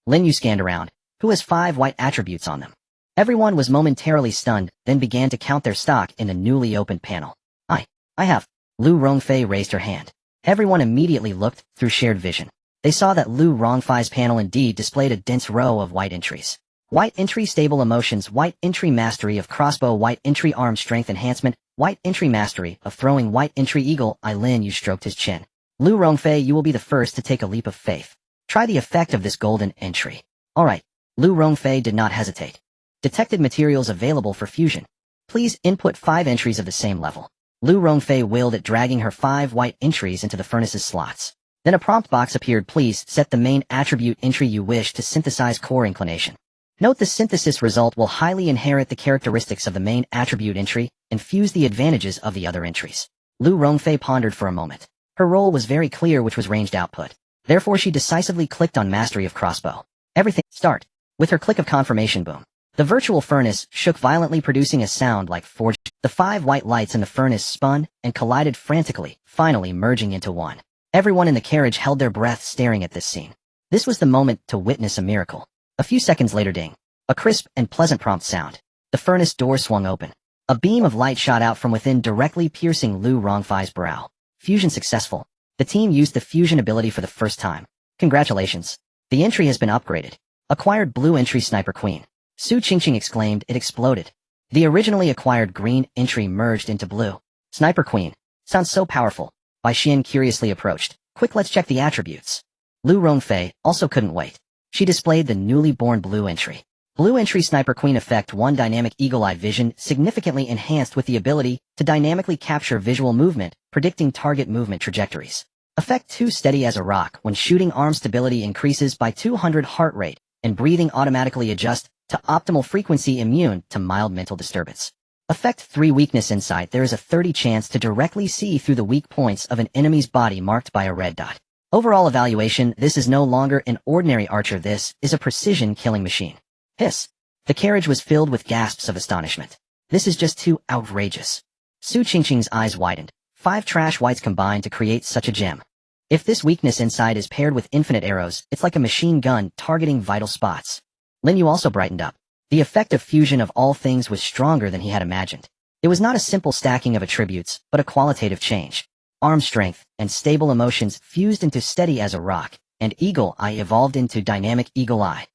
Lin Yu scanned around. Who has 5 white attributes on them? Everyone was momentarily stunned, then began to count their stock in the newly opened panel. I have. Lu Rongfei raised her hand. Everyone immediately looked through shared vision. They saw that Lu Rongfei's panel indeed displayed a dense row of white entries. White entry stable emotions, white entry mastery of crossbow, white entry arm strength enhancement, white entry mastery of throwing, white entry eagle. Lin Yu stroked his chin. Lu Rongfei, you will be the first to take a leap of faith. Try the effect of this golden entry. Alright. Lu Rongfei did not hesitate. Detected materials available for fusion. Please input 5 entries of the same level. Lu Rongfei willed at dragging her 5 white entries into the furnace's slots. Then a prompt box appeared. Please set the main attribute entry you wish to synthesize core inclination. Note the synthesis result will highly inherit the characteristics of the main attribute entry and fuse the advantages of the other entries. Lu Rongfei pondered for a moment. Her role was very clear, which was ranged output. Therefore she decisively clicked on mastery of crossbow. Everything start. With her click of confirmation, boom. The virtual furnace shook violently, producing a sound like forged. The 5 white lights in the furnace spun and collided frantically, finally merging into one. Everyone in the carriage held their breath, staring at this scene. This was the moment to witness a miracle. A few seconds later, ding. A crisp and pleasant prompt sound. The furnace door swung open. A beam of light shot out from within, directly piercing Lu Rongfei's brow. Fusion successful. The team used the fusion ability for the first time. Congratulations. The entry has been upgraded. Acquired blue entry Sniper Queen. Su Qingqing exclaimed. It exploded. The originally acquired green entry merged into blue. Sniper Queen. Sounds so powerful. Bai Xian curiously approached. Quick, let's check the attributes. Lu Rongfei also couldn't wait. She displayed the newly born blue entry. Blue entry Sniper Queen effect 1 dynamic eagle-eye vision, significantly enhanced with the ability to dynamically capture visual movement, predicting target movement trajectories. Effect 2 steady as a rock. When shooting, arm stability increases by 200, heart rate and breathing automatically adjust to optimal frequency, immune to mild mental disturbance. Effect 3 weakness insight. There is a 30 chance to directly see through the weak points of an enemy's body marked by a red dot. Overall evaluation, this is no longer an ordinary archer, this is a precision killing machine. Hiss. The carriage was filled with gasps of astonishment. This is just too outrageous. Su Qingqing's eyes widened. 5 trash whites combined to create such a gem. If this weakness insight is paired with infinite arrows, it's like a machine gun targeting vital spots. Lin Yu also brightened up. The effect of fusion of all things was stronger than he had imagined. It was not a simple stacking of attributes, but a qualitative change. Arm strength and stable emotions fused into steady as a rock, and Eagle Eye evolved into dynamic Eagle Eye.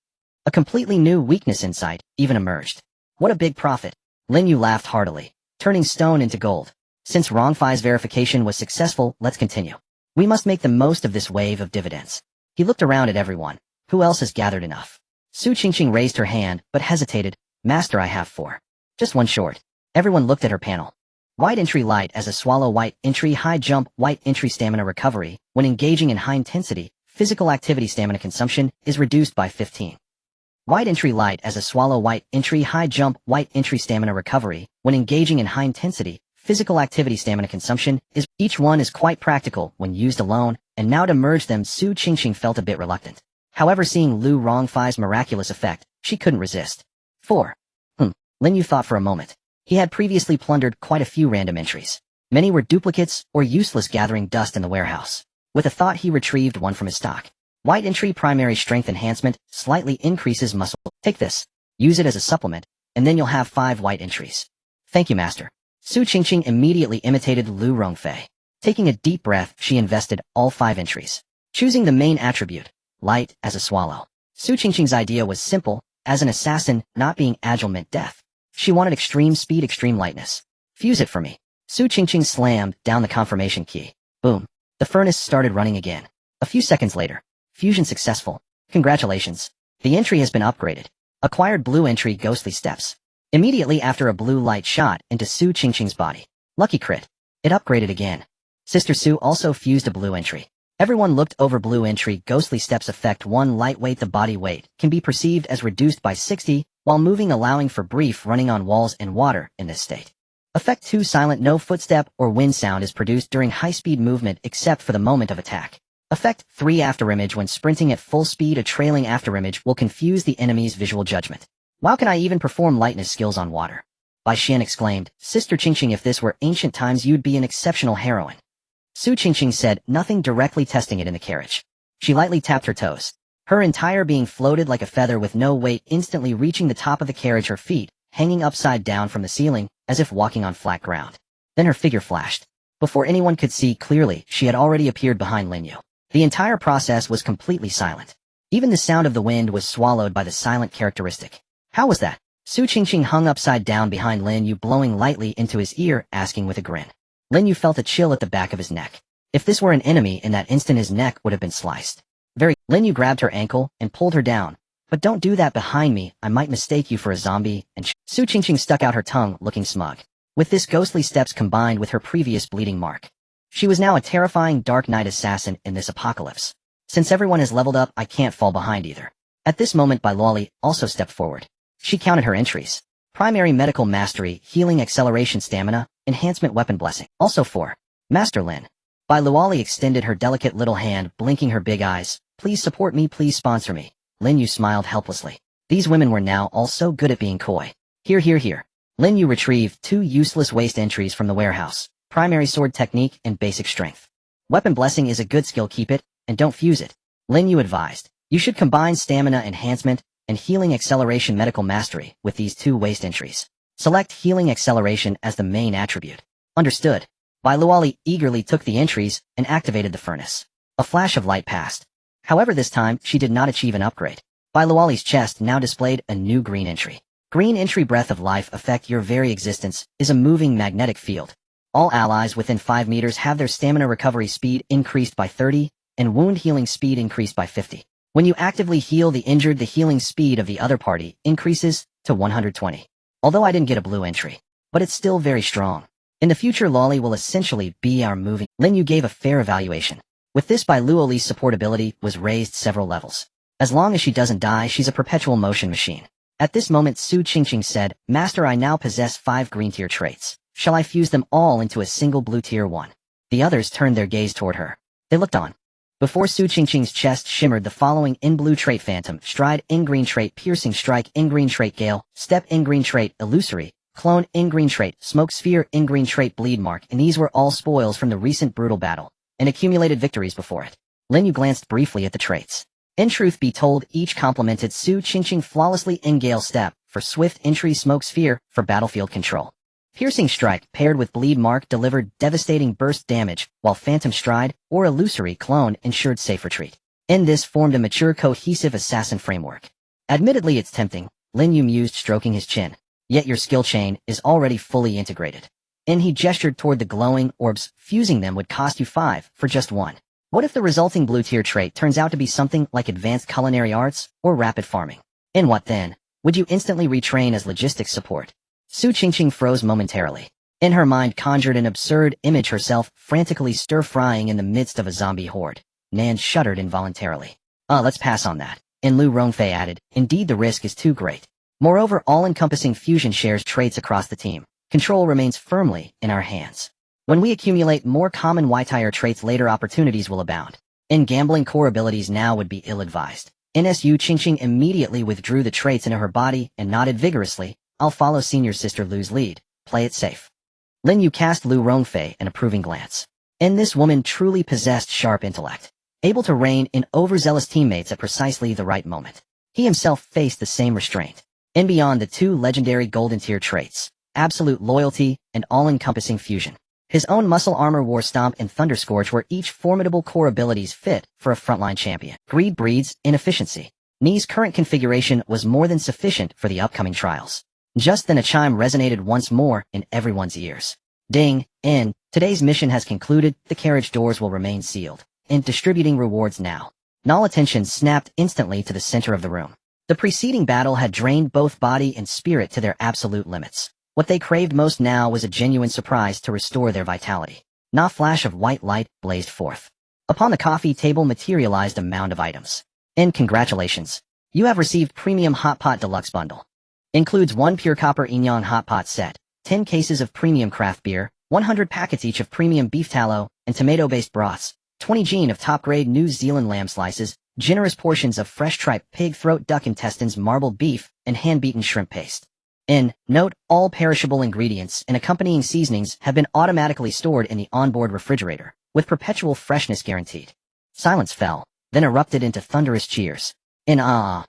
A completely new weakness insight even emerged. What a big profit. Lin Yu laughed heartily, turning stone into gold. Since Rongfei's verification was successful, let's continue. We must make the most of this wave of dividends. He looked around at everyone. Who else has gathered enough? Su Qingqing raised her hand, but hesitated. Master, I have 4. Just one short. Everyone looked at her panel. White entry light as a swallow, white entry high jump, white entry stamina recovery. When engaging in high intensity, physical activity stamina consumption is reduced by 15. White entry light as a swallow, white entry high jump, white entry stamina recovery. When engaging in high intensity, physical activity stamina consumption is, each one is quite practical when used alone, and now to merge them Su Qingqing felt a bit reluctant. However, seeing Lu Rongfei's miraculous effect, she couldn't resist. 4. Lin Yu thought for a moment. He had previously plundered quite a few random entries. Many were duplicates or useless, gathering dust in the warehouse. With a thought, he retrieved one from his stock. White entry primary strength enhancement slightly increases muscle. Take this. Use it as a supplement, and then you'll have 5 white entries. Thank you, master. Su Qingqing immediately imitated Lu Rongfei. Taking a deep breath, she invested all 5 entries. Choosing the main attribute, light as a swallow. Su Qingqing's idea was simple. As an assassin, not being agile meant death. She wanted extreme speed, extreme lightness. Fuse it for me. Su Qingqing slammed down the confirmation key. Boom. The furnace started running again. A few seconds later. Fusion successful. Congratulations. The entry has been upgraded. Acquired blue entry, ghostly steps. Immediately after, a blue light shot into Su Qingqing's body. Lucky crit. It upgraded again. Sister Su also fused a blue entry. Everyone looked over blue entry. Ghostly steps effect 1 lightweight. The body weight can be perceived as reduced by 60 while moving, allowing for brief running on walls and water in this state. Effect 2 silent. No footstep or wind sound is produced during high-speed movement except for the moment of attack. Effect 3 afterimage. When sprinting at full speed, a trailing afterimage will confuse the enemy's visual judgment. Wow, can I even perform lightness skills on water? Bai Xian exclaimed. Sister Qingqing, if this were ancient times, you'd be an exceptional heroine. Su Qingqing said, nothing directly testing it in the carriage. She lightly tapped her toes. Her entire being floated like a feather with no weight, instantly reaching the top of the carriage, her feet hanging upside down from the ceiling, as if walking on flat ground. Then her figure flashed. Before anyone could see clearly, she had already appeared behind Lin Yu. The entire process was completely silent. Even the sound of the wind was swallowed by the silent characteristic. How was that? Su Qingqing hung upside down behind Lin Yu, blowing lightly into his ear, asking with a grin. Lin Yu felt a chill at the back of his neck. If this were an enemy, in that instant his neck would have been sliced. Lin Yu grabbed her ankle and pulled her down. But don't do that behind me, I might mistake you for a zombie, and Su Qingqing stuck out her tongue, looking smug. With this, ghostly steps combined with her previous bleeding mark. She was now a terrifying Dark Knight assassin in this apocalypse. Since everyone has leveled up, I can't fall behind either. At this moment, Bai Luoli also stepped forward. She counted her entries. Primary medical mastery, healing acceleration stamina, enhancement weapon blessing. Also 4. Master Lin. Bai Luoli extended her delicate little hand, blinking her big eyes. Please support me, please sponsor me. Lin Yu smiled helplessly. These women were now all so good at being coy. Here. Lin Yu retrieved 2 useless waste entries from the warehouse. Primary sword technique and basic strength. Weapon blessing is a good skill, keep it, and don't fuse it. Lin Yu advised. You should combine stamina enhancement and healing acceleration medical mastery with these 2 waste entries. Select healing acceleration as the main attribute. Understood. Bai Luoli eagerly took the entries and activated the furnace. A flash of light passed. However, this time, she did not achieve an upgrade. Bai Luoli's chest now displayed a new green entry. Green entry, breath of life effect. Your very existence is a moving magnetic field. All allies within 5 meters have their stamina recovery speed increased by 30, and wound healing speed increased by 50. When you actively heal the injured, the healing speed of the other party increases to 120. Although I didn't get a blue entry, but it's still very strong. In the future, Luoli will essentially be our moving. Lin Yu gave a fair evaluation. With this, Bai Luoli's supportability was raised several levels. As long as she doesn't die, she's a perpetual motion machine. At this moment, Su Qingqing said, Master, I now possess 5 green tier traits. Shall I fuse them all into a single blue tier one? The others turned their gaze toward her. They looked on. Before Su Qingqing's chest shimmered the following in blue trait: Phantom, Stride in green trait, Piercing Strike in green trait, Gale, Step in green trait, Illusory, Clone in green trait, Smoke Sphere in green trait, Bleed Mark, and these were all spoils from the recent brutal battle, and accumulated victories before it. Lin Yu glanced briefly at the traits. In truth be told, each complemented Su Qingqing flawlessly. In Gale Step, for swift entry, Smoke Sphere, for battlefield control. Piercing Strike paired with Bleed Mark delivered devastating burst damage, while Phantom Stride, or Illusory Clone, ensured safe retreat. In this formed a mature cohesive assassin framework. Admittedly it's tempting, Lin Yu mused, stroking his chin. Yet your skill chain is already fully integrated. And he gestured toward the glowing orbs. Fusing them would cost you 5 for just 1. What if the resulting blue tier trait turns out to be something like advanced culinary arts or rapid farming? And what then? Would you instantly retrain as logistics support? Su Qingqing froze momentarily. In her mind conjured an absurd image, herself frantically stir-frying in the midst of a zombie horde. Nan shuddered involuntarily. Let's pass on that. And Lu Rongfei added, indeed the risk is too great. Moreover, all-encompassing fusion shares traits across the team. Control remains firmly in our hands. When we accumulate more common Y-tier traits later, opportunities will abound. In gambling, core abilities now would be ill-advised. Su Qingqing immediately withdrew the traits into her body and nodded vigorously. I'll follow senior sister Lu's lead. Play it safe. Lin Yu cast Lu Rongfei an approving glance. And this woman truly possessed sharp intellect, able to rein in overzealous teammates at precisely the right moment. He himself faced the same restraint. And beyond the two legendary golden tier traits, absolute loyalty and all-encompassing fusion. His own muscle armor, War Stomp, and Thunder Scourge were each formidable core abilities fit for a frontline champion. Greed breeds inefficiency. Ni's current configuration was more than sufficient for the upcoming trials. Just then a chime resonated once more in everyone's ears. Ding, in, today's mission has concluded, the carriage doors will remain sealed. And distributing rewards now. All attention snapped instantly to the center of the room. The preceding battle had drained both body and spirit to their absolute limits. What they craved most now was a genuine surprise to restore their vitality. A flash of white light blazed forth. Upon the coffee table materialized a mound of items. And congratulations. You have received Premium Hot Pot Deluxe Bundle. Includes 1 pure copper Inyan Hot Pot set, 10 cases of premium craft beer, 100 packets each of premium beef tallow and tomato-based broths, 20 gene of top-grade New Zealand lamb slices, generous portions of fresh tripe pig throat duck intestines, marbled beef, and hand-beaten shrimp paste. In note, all perishable ingredients and accompanying seasonings have been automatically stored in the onboard refrigerator, with perpetual freshness guaranteed. Silence fell, then erupted into thunderous cheers. Hot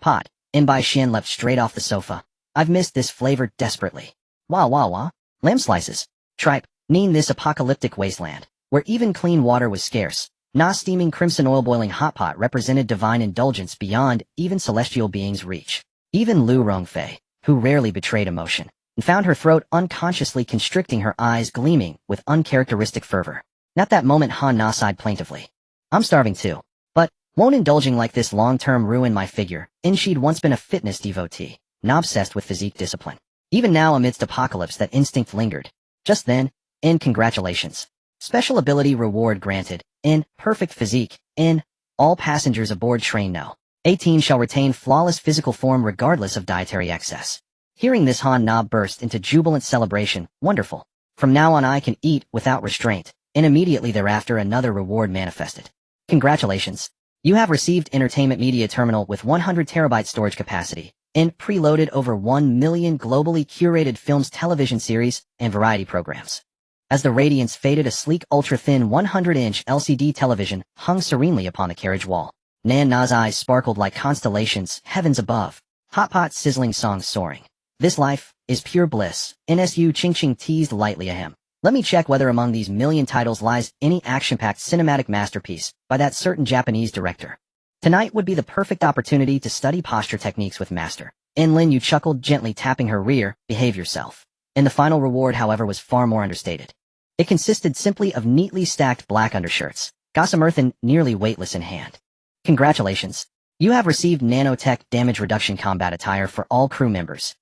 pot. Bai Xian leapt straight off the sofa. I've missed this flavor desperately. Wah. Lamb slices. Tripe. In this apocalyptic wasteland, where even clean water was scarce, steaming crimson oil boiling hot pot represented divine indulgence beyond even celestial beings' reach. Even Lu Rongfei, who rarely betrayed emotion, and found her throat unconsciously constricting, her eyes gleaming with uncharacteristic fervor. At that moment Han Na sighed plaintively. I'm starving too. But won't indulging like this long-term ruin my figure? She'd once been a fitness devotee, obsessed with physique discipline. Even now amidst apocalypse that instinct lingered. Just then, congratulations. Special ability reward granted. Perfect physique. All passengers aboard train No. 18 shall retain flawless physical form regardless of dietary excess. Hearing this, Han Na burst into jubilant celebration. Wonderful. From now on I can eat without restraint. Immediately thereafter another reward manifested. Congratulations. You have received Entertainment Media Terminal with 100 terabyte storage capacity. Preloaded over 1 million globally curated films, television series, and variety programs. As the radiance faded, a sleek ultra-thin 100-inch LCD television hung serenely upon the carriage wall. Nan Na's eyes sparkled like constellations, heavens above. Hot pot sizzling songs soaring. This life is pure bliss. Su Qingqing teased lightly at him. Let me check whether among these million titles lies any action-packed cinematic masterpiece by that certain Japanese director. Tonight would be the perfect opportunity to study posture techniques with Master. Lin Yu chuckled, gently tapping her rear. Behave yourself. The final reward, however, was far more understated. It consisted simply of neatly stacked black undershirts, gossamer thin, nearly weightless in hand. Congratulations. You have received nanotech damage reduction combat attire for all crew members.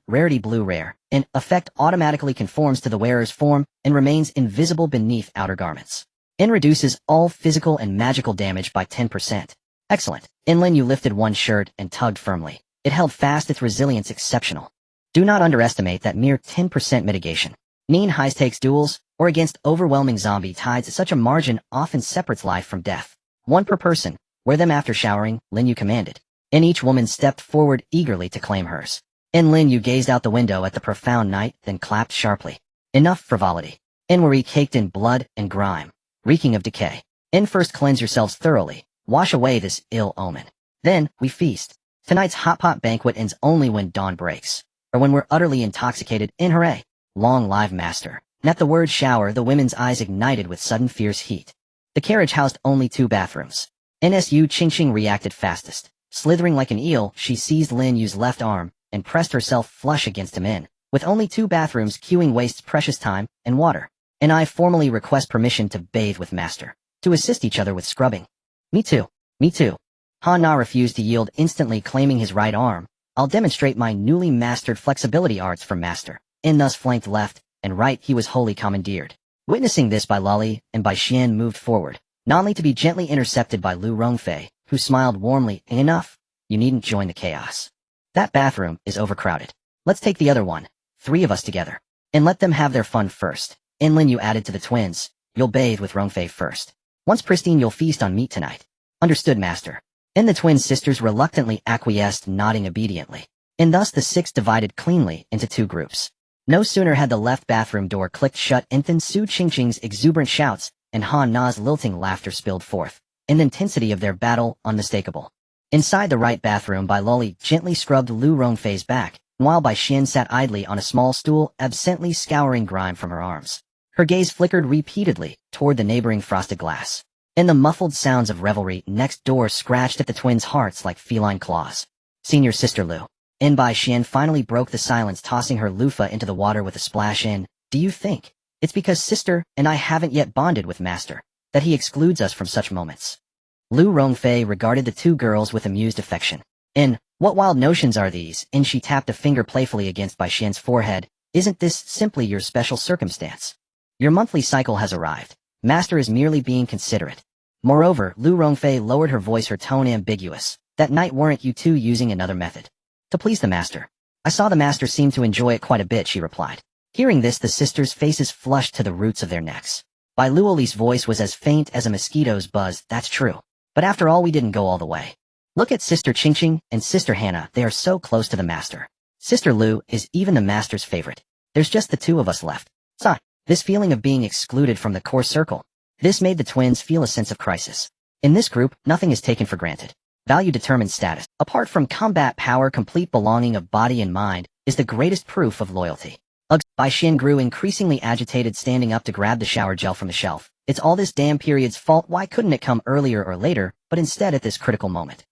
Rarity blue rare. Effect automatically conforms to the wearer's form and remains invisible beneath outer garments. Reduces all physical and magical damage by 10%. Excellent. Lin Yu lifted one shirt and tugged firmly. It held fast, its resilience exceptional. Do not underestimate that mere 10% mitigation. High-stakes duels, or against overwhelming zombie tides, such a margin often separates life from death. 1 per person. Wear them after showering, Lin Yu commanded. Each woman stepped forward eagerly to claim hers. Lin Yu gazed out the window at the profound night, then clapped sharply. Enough frivolity. We're caked in blood and grime, reeking of decay. First cleanse yourselves thoroughly. Wash away this ill omen. Then, we feast. Tonight's hot pot banquet ends only when dawn breaks, or when we're utterly intoxicated. Hooray! Long live master. And at the word shower, the women's eyes ignited with sudden fierce heat. The carriage housed only 2 bathrooms. NSU Ching reacted fastest. Slithering like an eel, she seized Lin Yu's left arm and pressed herself flush against him in. With only 2 bathrooms, queuing wastes precious time and water. And I formally request permission to bathe with master. To assist each other with scrubbing. Me too. Me too. Han Na refused to yield, instantly claiming his right arm. I'll demonstrate my newly mastered flexibility arts for master. And thus flanked left and right, he was wholly commandeered. Witnessing this, Bai Lali and Bai Xian moved forward, only to be gently intercepted by Lu Rongfei, who smiled warmly. Enough. You needn't join the chaos. That bathroom is overcrowded. Let's take the other one, 3 of us together, and let them have their fun first. And Lin Yu added to the twins, you'll bathe with Rongfei first. Once pristine, you'll feast on meat tonight. Understood, master. And the twin sisters reluctantly acquiesced, nodding obediently. And thus the 6 divided cleanly into 2 groups. No sooner had the left bathroom door clicked shut than Su Qingqing's exuberant shouts and Han Na's lilting laughter spilled forth, and the intensity of their battle unmistakable. Inside the right bathroom, Bai Loli gently scrubbed Lu Rongfei's back, while Bai Xian sat idly on a small stool, absently scouring grime from her arms. Her gaze flickered repeatedly toward the neighboring frosted glass. And the muffled sounds of revelry next door scratched at the twins' hearts like feline claws. Senior Sister Lu. And Bai Xian finally broke the silence, tossing her loofah into the water with a splash in. Do you think it's because sister and I haven't yet bonded with master that he excludes us from such moments? Lu Rongfei regarded the 2 girls with amused affection. And what wild notions are these? And she tapped a finger playfully against Bai Xian's forehead. Isn't this simply your special circumstance? Your monthly cycle has arrived. Master is merely being considerate. Moreover, Lu Rongfei lowered her voice, her tone ambiguous. That night, weren't you 2 using another method to please the master? I saw the master seemed to enjoy it quite a bit, she replied. Hearing this, the sisters' faces flushed to the roots of their necks. Bai Luoli's voice was as faint as a mosquito's buzz. That's true. But after all, we didn't go all the way. Look at Sister Qingqing and Sister Hannah, they are so close to the master. Sister Lu is even the master's favorite. There's just the 2 of us left. Sigh. This feeling of being excluded from the core circle. This made the twins feel a sense of crisis. In this group, nothing is taken for granted. Value determines status. Apart from combat power, complete belonging of body and mind is the greatest proof of loyalty. Ugh. Bai Xian grew increasingly agitated, standing up to grab the shower gel from the shelf. It's all this damn period's fault. Why couldn't it come earlier or later, but instead at this critical moment?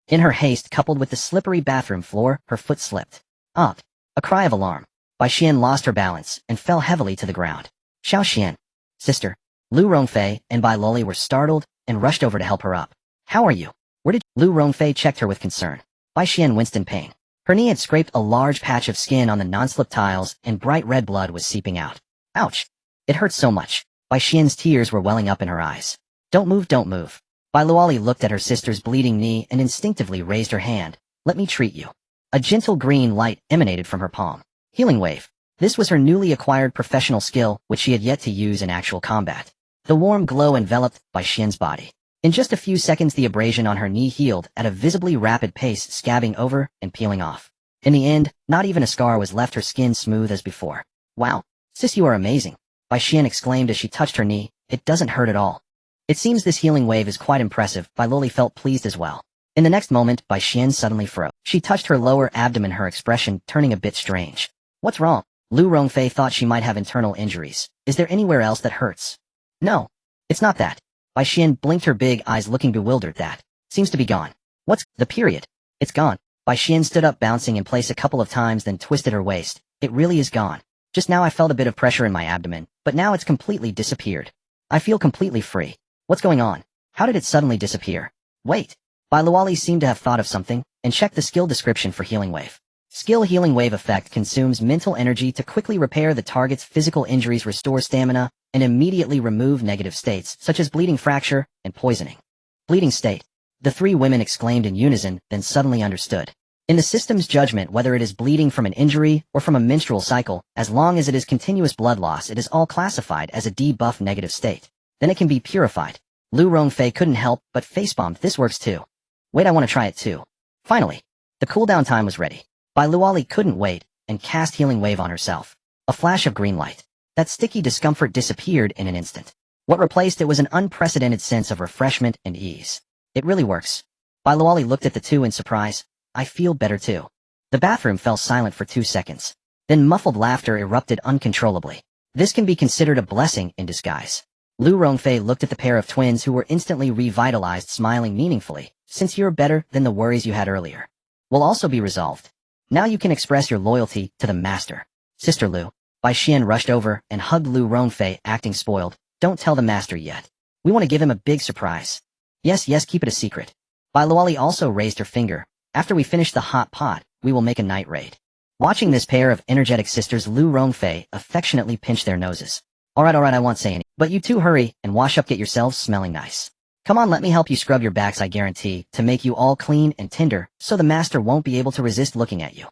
In her haste, coupled with the slippery bathroom floor, her foot slipped. Up. A cry of alarm. Bai Xian lost her balance and fell heavily to the ground. Xiao Xian. Sister. Lu Rongfei and Bai Loli were startled and rushed over to help her up. How are you? Where did Lu Rongfei checked her with concern. Bai Xian winced in pain. Her knee had scraped a large patch of skin on the non-slip tiles, and bright red blood was seeping out. Ouch! It hurt so much. Bai Xian's tears were welling up in her eyes. Don't move, don't move. Bai Luoli looked at her sister's bleeding knee and instinctively raised her hand. Let me treat you. A gentle green light emanated from her palm. Healing wave. This was her newly acquired professional skill, which she had yet to use in actual combat. The warm glow enveloped Bai Xian's body. In just a few seconds, the abrasion on her knee healed at a visibly rapid pace, scabbing over and peeling off. In the end, not even a scar was left, her skin smooth as before. Wow, sis, you are amazing, Bai Xian exclaimed as she touched her knee. It doesn't hurt at all. It seems this healing wave is quite impressive. Bai Loli felt pleased as well. In the next moment, Bai Xian suddenly froze. She touched her lower abdomen, her expression turning a bit strange. What's wrong? Lu Rongfei thought she might have internal injuries. Is there anywhere else that hurts? No. It's not that. Bai Xian blinked her big eyes, looking bewildered. That seems to be gone. What's the period? It's gone. Bai Xian stood up, bouncing in place a couple of times, then twisted her waist. It really is gone. Just now I felt a bit of pressure in my abdomen, but now it's completely disappeared. I feel completely free. What's going on? How did it suddenly disappear? Wait. Bai Luoli seemed to have thought of something, and checked the skill description for Healing Wave. Skill: Healing Wave effect consumes mental energy to quickly repair the target's physical injuries, restore stamina, and immediately remove negative states, such as bleeding, fracture, and poisoning. Bleeding state. The 3 women exclaimed in unison, then suddenly understood. In the system's judgment, whether it is bleeding from an injury or from a menstrual cycle, as long as it is continuous blood loss, it is all classified as a debuff negative state. Then it can be purified. Lu Rongfei couldn't help but facepalmed. This works too. Wait, I want to try it too. Finally, the cooldown time was ready. Bai Luoli couldn't wait and cast Healing Wave on herself. A flash of green light. That sticky discomfort disappeared in an instant. What replaced it was an unprecedented sense of refreshment and ease. It really works. Bai Luoli looked at the 2 in surprise. I feel better too. The bathroom fell silent for 2 seconds. Then muffled laughter erupted uncontrollably. This can be considered a blessing in disguise. Lu Rongfei looked at the pair of twins who were instantly revitalized, smiling meaningfully. Since you're better than the worries you had earlier, will also be resolved. Now you can express your loyalty to the master. Sister Lu. Bai Xian rushed over and hugged Lu Rongfei, acting spoiled. Don't tell the master yet. We want to give him a big surprise. Yes, keep it a secret. Bai Luoli also raised her finger. After we finish the hot pot, we will make a night raid. Watching this pair of energetic sisters, Lu Rongfei affectionately pinched their noses. Alright, I won't say any. But you two hurry and wash up, get yourselves smelling nice. Come on, let me help you scrub your backs. I guarantee to make you all clean and tender, so the master won't be able to resist looking at you.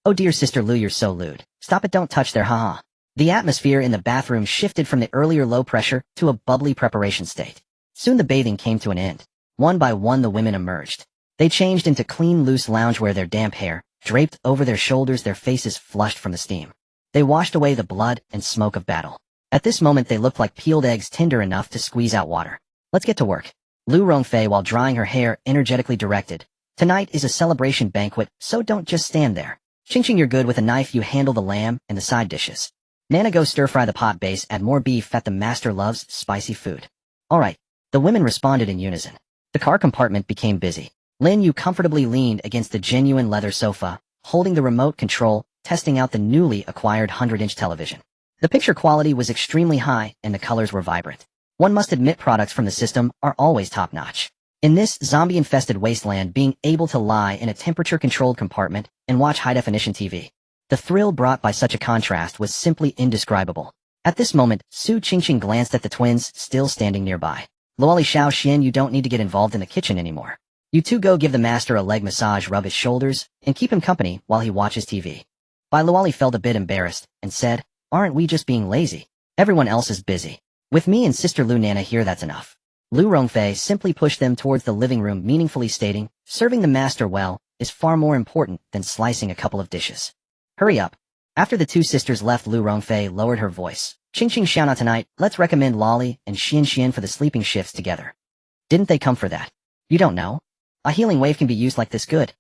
Oh dear Sister Lu, you're so lewd. Stop it, don't touch there, haha. The atmosphere in the bathroom shifted from the earlier low pressure to a bubbly preparation state. Soon the bathing came to an end. One by one the women emerged. They changed into clean loose loungewear, their damp hair draped over their shoulders, their faces flushed from the steam. They washed away the blood and smoke of battle. At this moment they looked like peeled eggs, tender enough to squeeze out water. Let's get to work. Lu Rongfei, while drying her hair, energetically directed. Tonight is a celebration banquet, so don't just stand there. Ching, you're good with a knife, you handle the lamb and the side dishes. Nana, go stir-fry the pot base, add more beef fat, the master loves spicy food. Alright. The women responded in unison. The car compartment became busy. Lin Yu comfortably leaned against the genuine leather sofa, holding the remote control, testing out the newly acquired 100-inch television. The picture quality was extremely high and the colors were vibrant. One must admit products from the system are always top-notch. In this zombie-infested wasteland, being able to lie in a temperature-controlled compartment and watch high-definition TV. The thrill brought by such a contrast was simply indescribable. At this moment, Su Qingqing glanced at the twins, still standing nearby. Luoli Xiao Xian, you don't need to get involved in the kitchen anymore. You two go give the master a leg massage, rub his shoulders, and keep him company while he watches TV. Bai Luoli felt a bit embarrassed and said, aren't we just being lazy? Everyone else is busy. With me and Sister Lu Nana here, that's enough. Lu Rongfei simply pushed them towards the living room, meaningfully stating, serving the master well is far more important than slicing a couple of dishes. Hurry up. After the two sisters left, Lu Rongfei lowered her voice. Qingqing Xiaona, tonight, let's recommend Lolly and Xian for the sleeping shifts together. Didn't they come for that? You don't know? A healing wave can be used like this, good.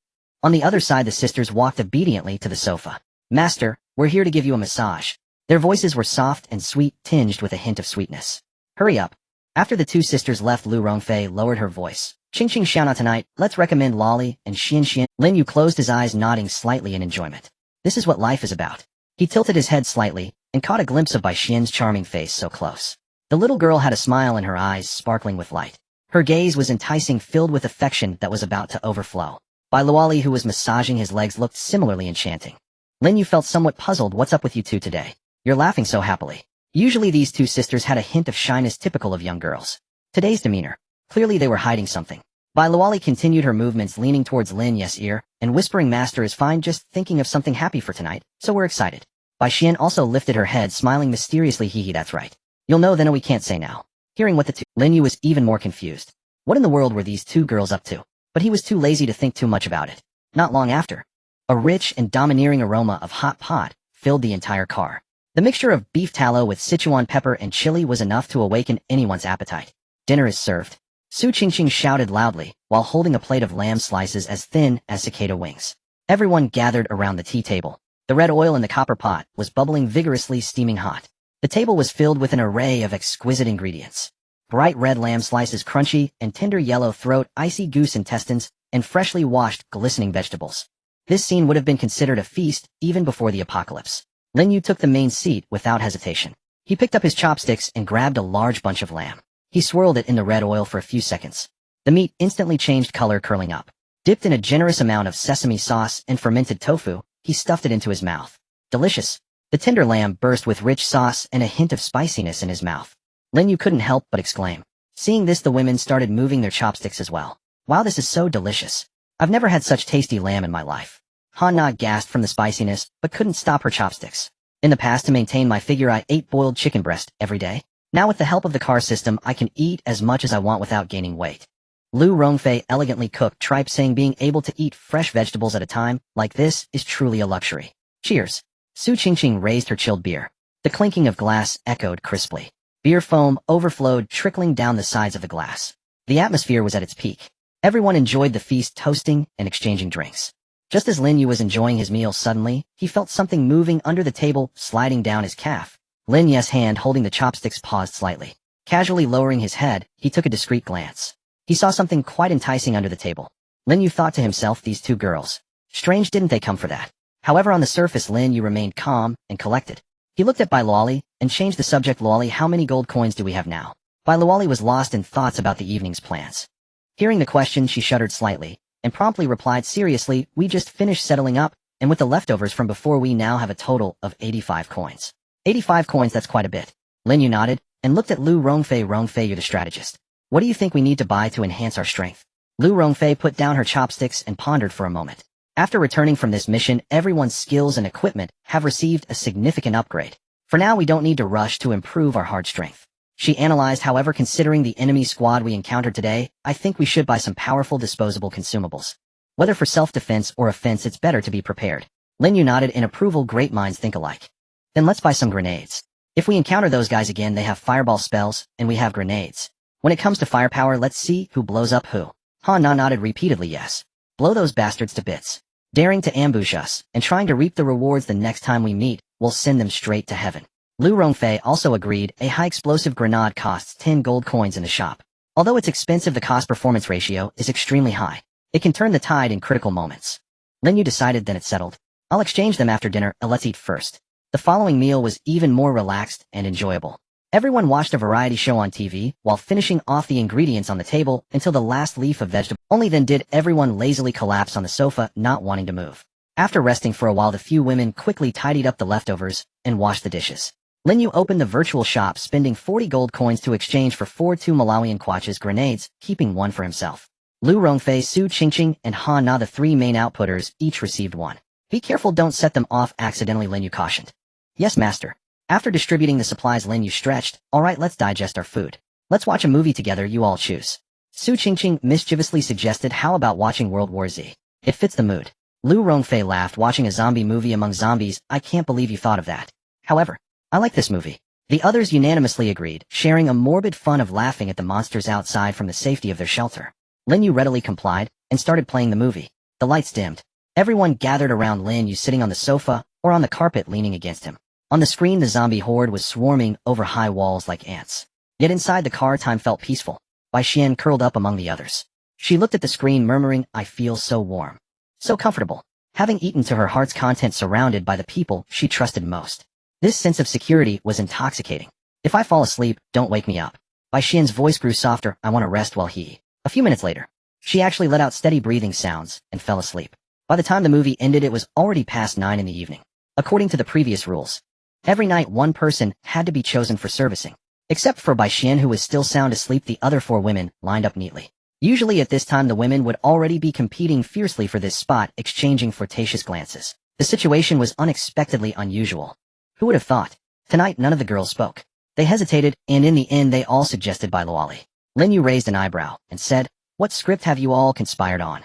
On the other side, the sisters walked obediently to the sofa. Master, we're here to give you a massage. Their voices were soft and sweet, tinged with a hint of sweetness. Hurry up. After the two sisters left, Lu Rongfei lowered her voice. Qingqing Xiaona, tonight, let's recommend Lolly and Xian. Lin Yu closed his eyes, nodding slightly in enjoyment. This is what life is about. He tilted his head slightly and caught a glimpse of Bai Xian's charming face so close. The little girl had a smile in her eyes, sparkling with light. Her gaze was enticing, filled with affection that was about to overflow. Bai Luoli, who was massaging his legs, looked similarly enchanting. Lin Yu felt somewhat puzzled. What's up with you two today? You're laughing so happily. Usually these two sisters had a hint of shyness typical of young girls. Today's demeanor. Clearly they were hiding something. Bai Luoli continued her movements, leaning towards Lin Yu's ear and whispering, master is fine, just thinking of something happy for tonight, so we're excited. Bai Xian also lifted her head, smiling mysteriously. Hee, that's right. You'll know then, we can't say now. Hearing what the two, Lin Yu was even more confused. What in the world were these two girls up to? But he was too lazy to think too much about it. Not long after, a rich and domineering aroma of hot pot filled the entire car. The mixture of beef tallow with Sichuan pepper and chili was enough to awaken anyone's appetite. Dinner is served. Su Qingqing shouted loudly, while holding a plate of lamb slices as thin as cicada wings. Everyone gathered around the tea table. The red oil in the copper pot was bubbling vigorously, steaming hot. The table was filled with an array of exquisite ingredients. Bright red lamb slices, crunchy and tender yellow throat, icy goose intestines, and freshly washed, glistening vegetables. This scene would have been considered a feast even before the apocalypse. Lin Yu took the main seat without hesitation. He picked up his chopsticks and grabbed a large bunch of lamb. He swirled it in the red oil for a few seconds. The meat instantly changed color, curling up. Dipped in a generous amount of sesame sauce and fermented tofu, he stuffed it into his mouth. Delicious. The tender lamb burst with rich sauce and a hint of spiciness in his mouth. Lin Yu couldn't help but exclaim. Seeing this, the women started moving their chopsticks as well. Wow, this is so delicious. I've never had such tasty lamb in my life. Han-Na gasped from the spiciness, but couldn't stop her chopsticks. In the past, to maintain my figure, I ate boiled chicken breast every day. Now with the help of the car system, I can eat as much as I want without gaining weight. Lu Rongfei elegantly cooked tripe, saying being able to eat fresh vegetables at a time like this is truly a luxury. Cheers. Su Qingqing raised her chilled beer. The clinking of glass echoed crisply. Beer foam overflowed, trickling down the sides of the glass. The atmosphere was at its peak. Everyone enjoyed the feast, toasting and exchanging drinks. Just as Lin Yu was enjoying his meal suddenly, he felt something moving under the table, sliding down his calf. Lin Yu's hand holding the chopsticks paused slightly. Casually lowering his head, he took a discreet glance. He saw something quite enticing under the table. Lin Yu thought to himself, these two girls. Strange didn't they come for that. However, on the surface Lin Yu remained calm and collected. He looked at Bai Luoli and changed the subject. Luoli, how many gold coins do we have now? Bai Luoli was lost in thoughts about the evening's plans. Hearing the question, she shuddered slightly, and promptly replied seriously, we just finished settling up, and with the leftovers from before we now have a total of 85 coins. 85 coins, that's quite a bit. Lin Yu nodded, and looked at Lu Rongfei. Rongfei, you're the strategist. What do you think we need to buy to enhance our strength? Lu Rongfei put down her chopsticks and pondered for a moment. After returning from this mission, everyone's skills and equipment have received a significant upgrade. For now, we don't need to rush to improve our hard strength. She analyzed, however, considering the enemy squad we encountered today, I think we should buy some powerful disposable consumables. Whether for self-defense or offense, it's better to be prepared. Lin Yu nodded in approval. Great minds think alike. Then let's buy some grenades. If we encounter those guys again, they have fireball spells, and we have grenades. When it comes to firepower, let's see who blows up who. Han Na nodded repeatedly. Yes. Blow those bastards to bits. Daring to ambush us, and trying to reap the rewards the next time we meet, we'll send them straight to heaven. Lu Rongfei also agreed. A high explosive grenade costs 10 gold coins in the shop. Although it's expensive, the cost-performance ratio is extremely high. It can turn the tide in critical moments. Lin Yu decided, then it's settled. I'll exchange them after dinner. Let's eat first. The following meal was even more relaxed and enjoyable. Everyone watched a variety show on TV while finishing off the ingredients on the table until the last leaf of vegetable. Only then did everyone lazily collapse on the sofa, not wanting to move. After resting for a while, the few women quickly tidied up the leftovers and washed the dishes. Lin Yu opened the virtual shop, spending 40 gold coins to exchange for 4 2 Malawian kwacha's grenades, keeping one for himself. Lu Rongfei, Su Qingqing, and Han Na, the three main outputters, each received one. Be careful, don't set them off accidentally, Lin Yu cautioned. Yes, master. After distributing the supplies, Lin Yu stretched. Alright, let's digest our food. Let's watch a movie together, you all choose. Su Qingqing mischievously suggested, how about watching World War Z? It fits the mood. Lu Rongfei laughed, watching a zombie movie among zombies, I can't believe you thought of that. However, I like this movie. The others unanimously agreed, sharing a morbid fun of laughing at the monsters outside from the safety of their shelter. Lin Yu readily complied, and started playing the movie. The lights dimmed. Everyone gathered around Lin Yu, sitting on the sofa, or on the carpet leaning against him. On the screen, the zombie horde was swarming over high walls like ants. Yet inside the car, time felt peaceful. Bai Xian curled up among the others. She looked at the screen, murmuring, I feel so warm. So comfortable. Having eaten to her heart's content, surrounded by the people she trusted most. This sense of security was intoxicating. If I fall asleep, don't wake me up. Bai Xian's voice grew softer, I want to rest while he. A few minutes later, she actually let out steady breathing sounds and fell asleep. By the time the movie ended, it was already past 9 in the evening. According to the previous rules, every night one person had to be chosen for servicing. Except for Bai Xian, who was still sound asleep, the other 4 women lined up neatly. Usually at this time the women would already be competing fiercely for this spot, exchanging flirtatious glances. The situation was unexpectedly unusual. Who would have thought? Tonight none of the girls spoke. They hesitated, and in the end they all suggested Bai Luoli. Lin Yu raised an eyebrow, and said, what script have you all conspired on?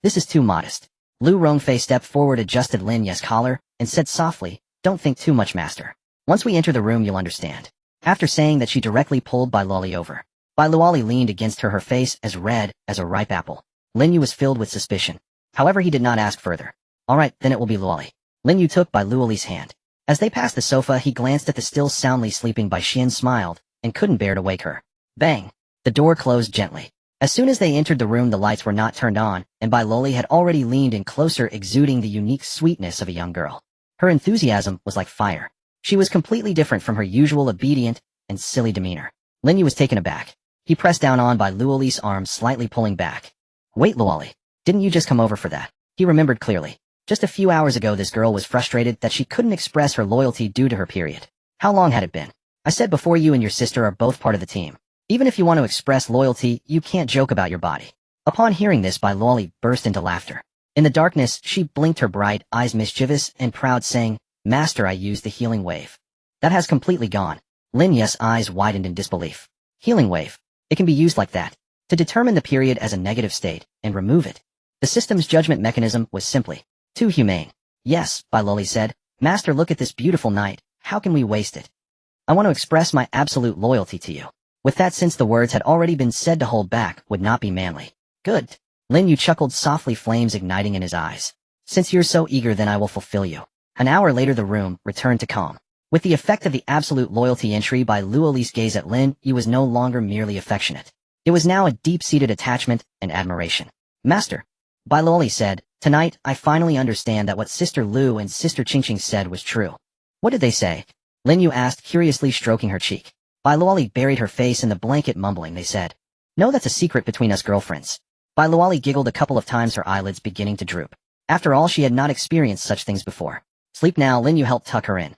This is too modest. Lu Rongfei stepped forward, adjusted Lin Yu's collar, and said softly, don't think too much, master. Once we enter the room you'll understand. After saying that, she directly pulled Bai Luoli over. Bai Luoli leaned against her, her face as red as a ripe apple. Lin Yu was filled with suspicion. However, he did not ask further. Alright, then it will be Luoli. Lin Yu took Bai Luoli's hand. As they passed the sofa, he glanced at the still soundly sleeping Bai Xian, smiled, and couldn't bear to wake her. Bang! The door closed gently. As soon as they entered the room, the lights were not turned on, and Bai Luoli had already leaned in closer, exuding the unique sweetness of a young girl. Her enthusiasm was like fire. She was completely different from her usual obedient and silly demeanor. Lin Yu was taken aback. He pressed down on Bai Luoli's arm, slightly pulling back. Wait, Luoli, didn't you just come over for that? He remembered clearly. Just a few hours ago this girl was frustrated that she couldn't express her loyalty due to her period. How long had it been? I said before, you and your sister are both part of the team. Even if you want to express loyalty, you can't joke about your body. Upon hearing this, Bai Luoli burst into laughter. In the darkness, she blinked her bright eyes, mischievous and proud, saying, Master, I used the healing wave. That has completely gone. Lin Yu's eyes widened in disbelief. Healing wave. It can be used like that. To determine the period as a negative state, and remove it. The system's judgment mechanism was simply too humane. Yes, Bai Luoli said. Master, look at this beautiful night. How can we waste it? I want to express my absolute loyalty to you. With that, since the words had already been said, to hold back would not be manly. Good. Lin Yu chuckled softly, flames igniting in his eyes. Since you're so eager, then I will fulfill you. An hour later the room returned to calm. With the effect of the absolute loyalty entry by Luoli's gaze at Lin Yu was no longer merely affectionate. It was now a deep-seated attachment and admiration. Master, Bai Luoli said, tonight I finally understand that what Sister Lu and Sister Qingqing said was true. What did they say? Lin Yu asked, curiously stroking her cheek. Bai Luoli buried her face in the blanket, mumbling. They said, "No, that's a secret between us girlfriends." Bai Luoli giggled a couple of times, her eyelids beginning to droop. After all, she had not experienced such things before. Sleep now. Lin Yu helped tuck her in.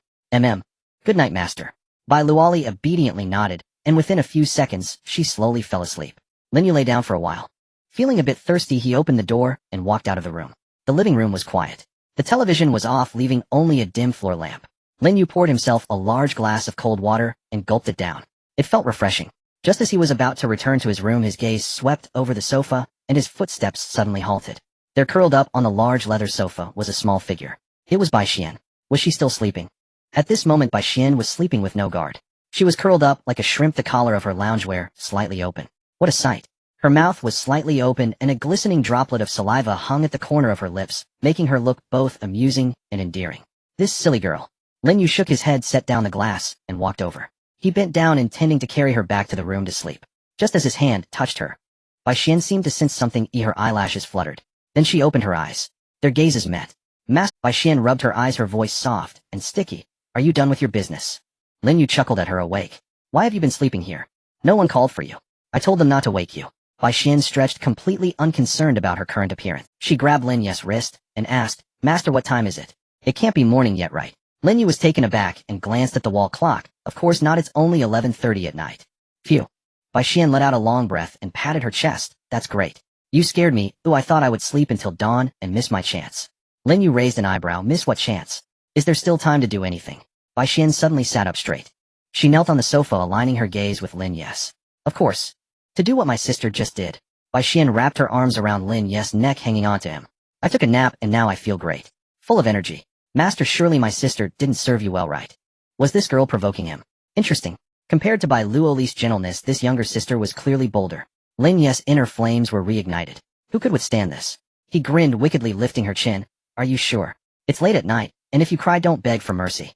Good night, master. Bai Luoli obediently nodded, and within a few seconds, she slowly fell asleep. Lin Yu lay down for a while. Feeling a bit thirsty, he opened the door and walked out of the room. The living room was quiet. The television was off, leaving only a dim floor lamp. Lin Yu poured himself a large glass of cold water and gulped it down. It felt refreshing. Just as he was about to return to his room, his gaze swept over the sofa, and his footsteps suddenly halted. There, curled up on the large leather sofa, was a small figure. It was Bai Xian. Was she still sleeping? At this moment, Bai Xian was sleeping with no guard. She was curled up like a shrimp, the collar of her loungewear slightly open. What a sight! Her mouth was slightly open, and a glistening droplet of saliva hung at the corner of her lips, making her look both amusing and endearing. This silly girl. Lin Yu shook his head, set down the glass, and walked over. He bent down, intending to carry her back to the room to sleep. Just as his hand touched her, Bai Xian seemed to sense something. Her eyelashes fluttered. Then she opened her eyes. Their gazes met. Master, Bai Xian rubbed her eyes, her voice soft and sticky. Are you done with your business? Lin Yu chuckled at her. Awake. Why have you been sleeping here? No one called for you. I told them not to wake you. Bai Xian stretched, completely unconcerned about her current appearance. She grabbed Lin Yu's wrist and asked, Master, what time is it? It can't be morning yet, right? Lin Yu was taken aback and glanced at the wall clock. Of course not, it's only 11:30 at night. Phew. Bai Xian let out a long breath and patted her chest. That's great. You scared me. Ooh, I thought I would sleep until dawn and miss my chance. Lin Yu raised an eyebrow. Miss what chance? Is there still time to do anything? Bai Xian suddenly sat up straight. She knelt on the sofa, aligning her gaze with Lin Yu's. Of course. To do what my sister just did. Bai Xian wrapped her arms around Lin Yu's neck, hanging onto him. I took a nap and now I feel great. Full of energy. Master, surely my sister didn't serve you well, right? Was this girl provoking him? Interesting. Compared to Bai Luoli's gentleness, this younger sister was clearly bolder. Lin Yu's inner flames were reignited. Who could withstand this? He grinned wickedly, lifting her chin. Are you sure? It's late at night, and if you cry, don't beg for mercy.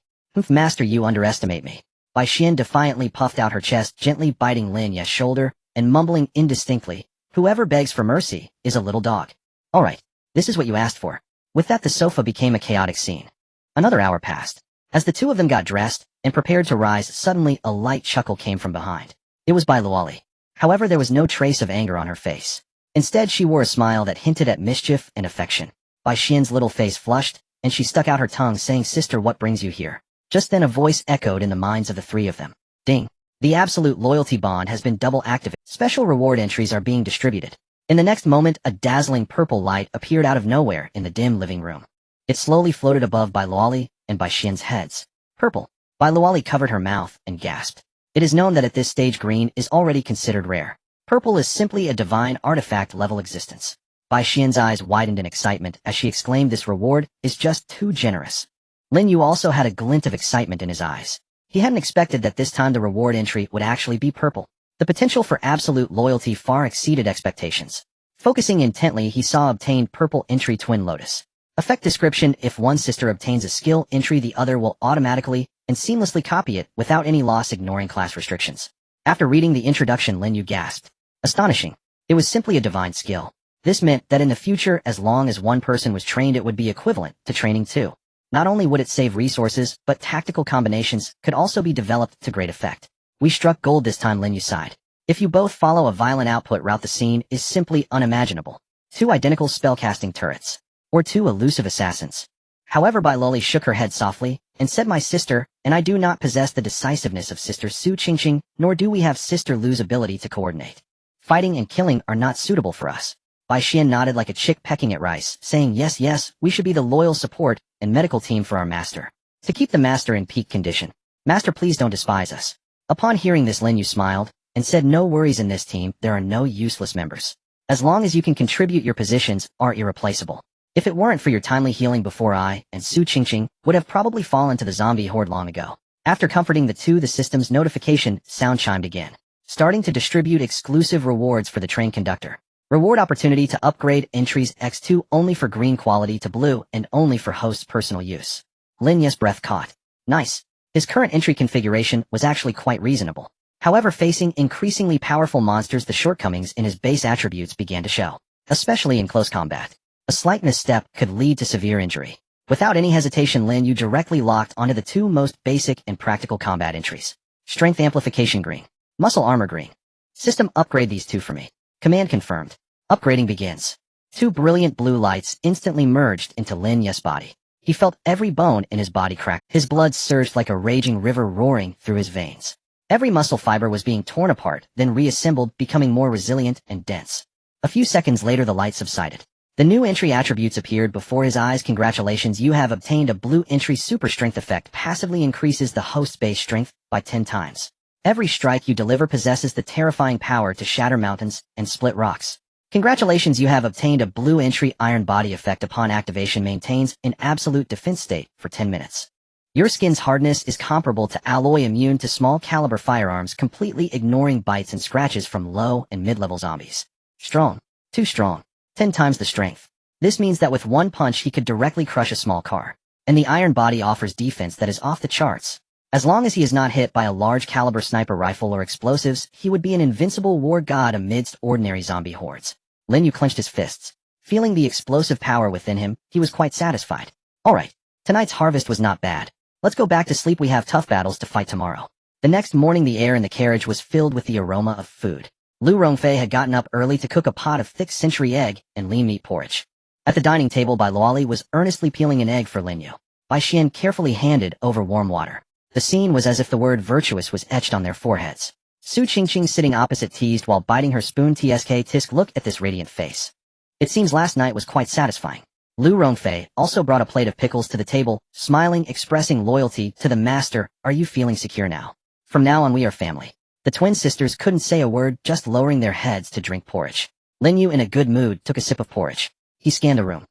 Master, you underestimate me. Bai Xian defiantly puffed out her chest, gently biting Lin Yu's shoulder and mumbling indistinctly, whoever begs for mercy is a little dog. All right, this is what you asked for. With that, the sofa became a chaotic scene. Another hour passed. As the two of them got dressed and prepared to rise, suddenly a light chuckle came from behind. It was Bai Luoli. However, there was no trace of anger on her face. Instead, she wore a smile that hinted at mischief and affection. Bai Xian's little face flushed, and she stuck out her tongue, saying, Sister, what brings you here? Just then a voice echoed in the minds of the three of them. Ding. The absolute loyalty bond has been double activated. Special reward entries are being distributed. In the next moment, a dazzling purple light appeared out of nowhere in the dim living room. It slowly floated above Bai Luoli and Bai Xian's heads. Purple. Bai Luoli covered her mouth and gasped. It is known that at this stage green is already considered rare. Purple is simply a divine artifact-level existence. Bai Xian's eyes widened in excitement as she exclaimed, this reward is just too generous. Lin Yu also had a glint of excitement in his eyes. He hadn't expected that this time the reward entry would actually be purple. The potential for absolute loyalty far exceeded expectations. Focusing intently, he saw obtained purple entry Twin Lotus. Effect description: if one sister obtains a skill entry, the other will automatically and seamlessly copy it without any loss, ignoring class restrictions. After reading the introduction, Lin Yu gasped. Astonishing. It was simply a divine skill. This meant that in the future, as long as one person was trained, it would be equivalent to training two. Not only would it save resources, but tactical combinations could also be developed to great effect. We struck gold this time, Lin Yu sighed. If you both follow a violent output route, the scene is simply unimaginable. Two identical spellcasting turrets. Or two elusive assassins. However, Bai Luoli shook her head softly and said, my sister, and I do not possess the decisiveness of Sister Su Qingqing, nor do we have Sister Lu's ability to coordinate. Fighting and killing are not suitable for us. Bai Xian nodded like a chick pecking at rice, saying, yes, we should be the loyal support and medical team for our master. To keep the master in peak condition. Master, please don't despise us. Upon hearing this, Lin Yu smiled and said, no worries, in this team, there are no useless members. As long as you can contribute, your positions are irreplaceable. If it weren't for your timely healing before, I and Su Qingqing would have probably fallen to the zombie horde long ago. After comforting the two, the system's notification sound chimed again, starting to distribute exclusive rewards for the train conductor. Reward opportunity to upgrade entries X2 only for green quality to blue and only for host's personal use. Lin Yu's breath caught. Nice. His current entry configuration was actually quite reasonable. However, facing increasingly powerful monsters, the shortcomings in his base attributes began to show, especially in close combat. A slight misstep could lead to severe injury. Without any hesitation, Lin Yu directly locked onto the two most basic and practical combat entries. Strength amplification green. Muscle armor green. System upgrade these two for me. Command confirmed. Upgrading begins. Two brilliant blue lights instantly merged into Lin Yu's body. He felt every bone in his body crack. His blood surged like a raging river roaring through his veins. Every muscle fiber was being torn apart, then reassembled, becoming more resilient and dense. A few seconds later, the light subsided. The new entry attributes appeared before his eyes. Congratulations, you have obtained a blue entry super strength effect. Passively increases the host's base strength by 10 times. Every strike you deliver possesses the terrifying power to shatter mountains and split rocks. Congratulations, you have obtained a blue entry iron body effect. Upon activation, maintains an absolute defense state for 10 minutes. Your skin's hardness is comparable to alloy, immune to small caliber firearms, completely ignoring bites and scratches from low and mid-level zombies. Strong. Too strong. 10 times the strength. This means that with one punch he could directly crush a small car. And the iron body offers defense that is off the charts. As long as he is not hit by a large caliber sniper rifle or explosives, he would be an invincible war god amidst ordinary zombie hordes. Lin Yu clenched his fists. Feeling the explosive power within him, he was quite satisfied. Alright, tonight's harvest was not bad. Let's go back to sleep, we have tough battles to fight tomorrow. The next morning the air in the carriage was filled with the aroma of food. Lu Rongfei had gotten up early to cook a pot of thick century egg and lean meat porridge. At the dining table, Bai Luoli was earnestly peeling an egg for Lin Yu. Bai Xian carefully handed over warm water. The scene was as if the word virtuous was etched on their foreheads. Su Qingqing, sitting opposite, teased while biting her spoon. Tisk, look at this radiant face. It seems last night was quite satisfying. Lu Rongfei also brought a plate of pickles to the table, smiling, expressing loyalty to the master. Are you feeling secure now? From now on we are family. The twin sisters couldn't say a word, just lowering their heads to drink porridge. Lin Yu, in a good mood, took a sip of porridge. He scanned the room.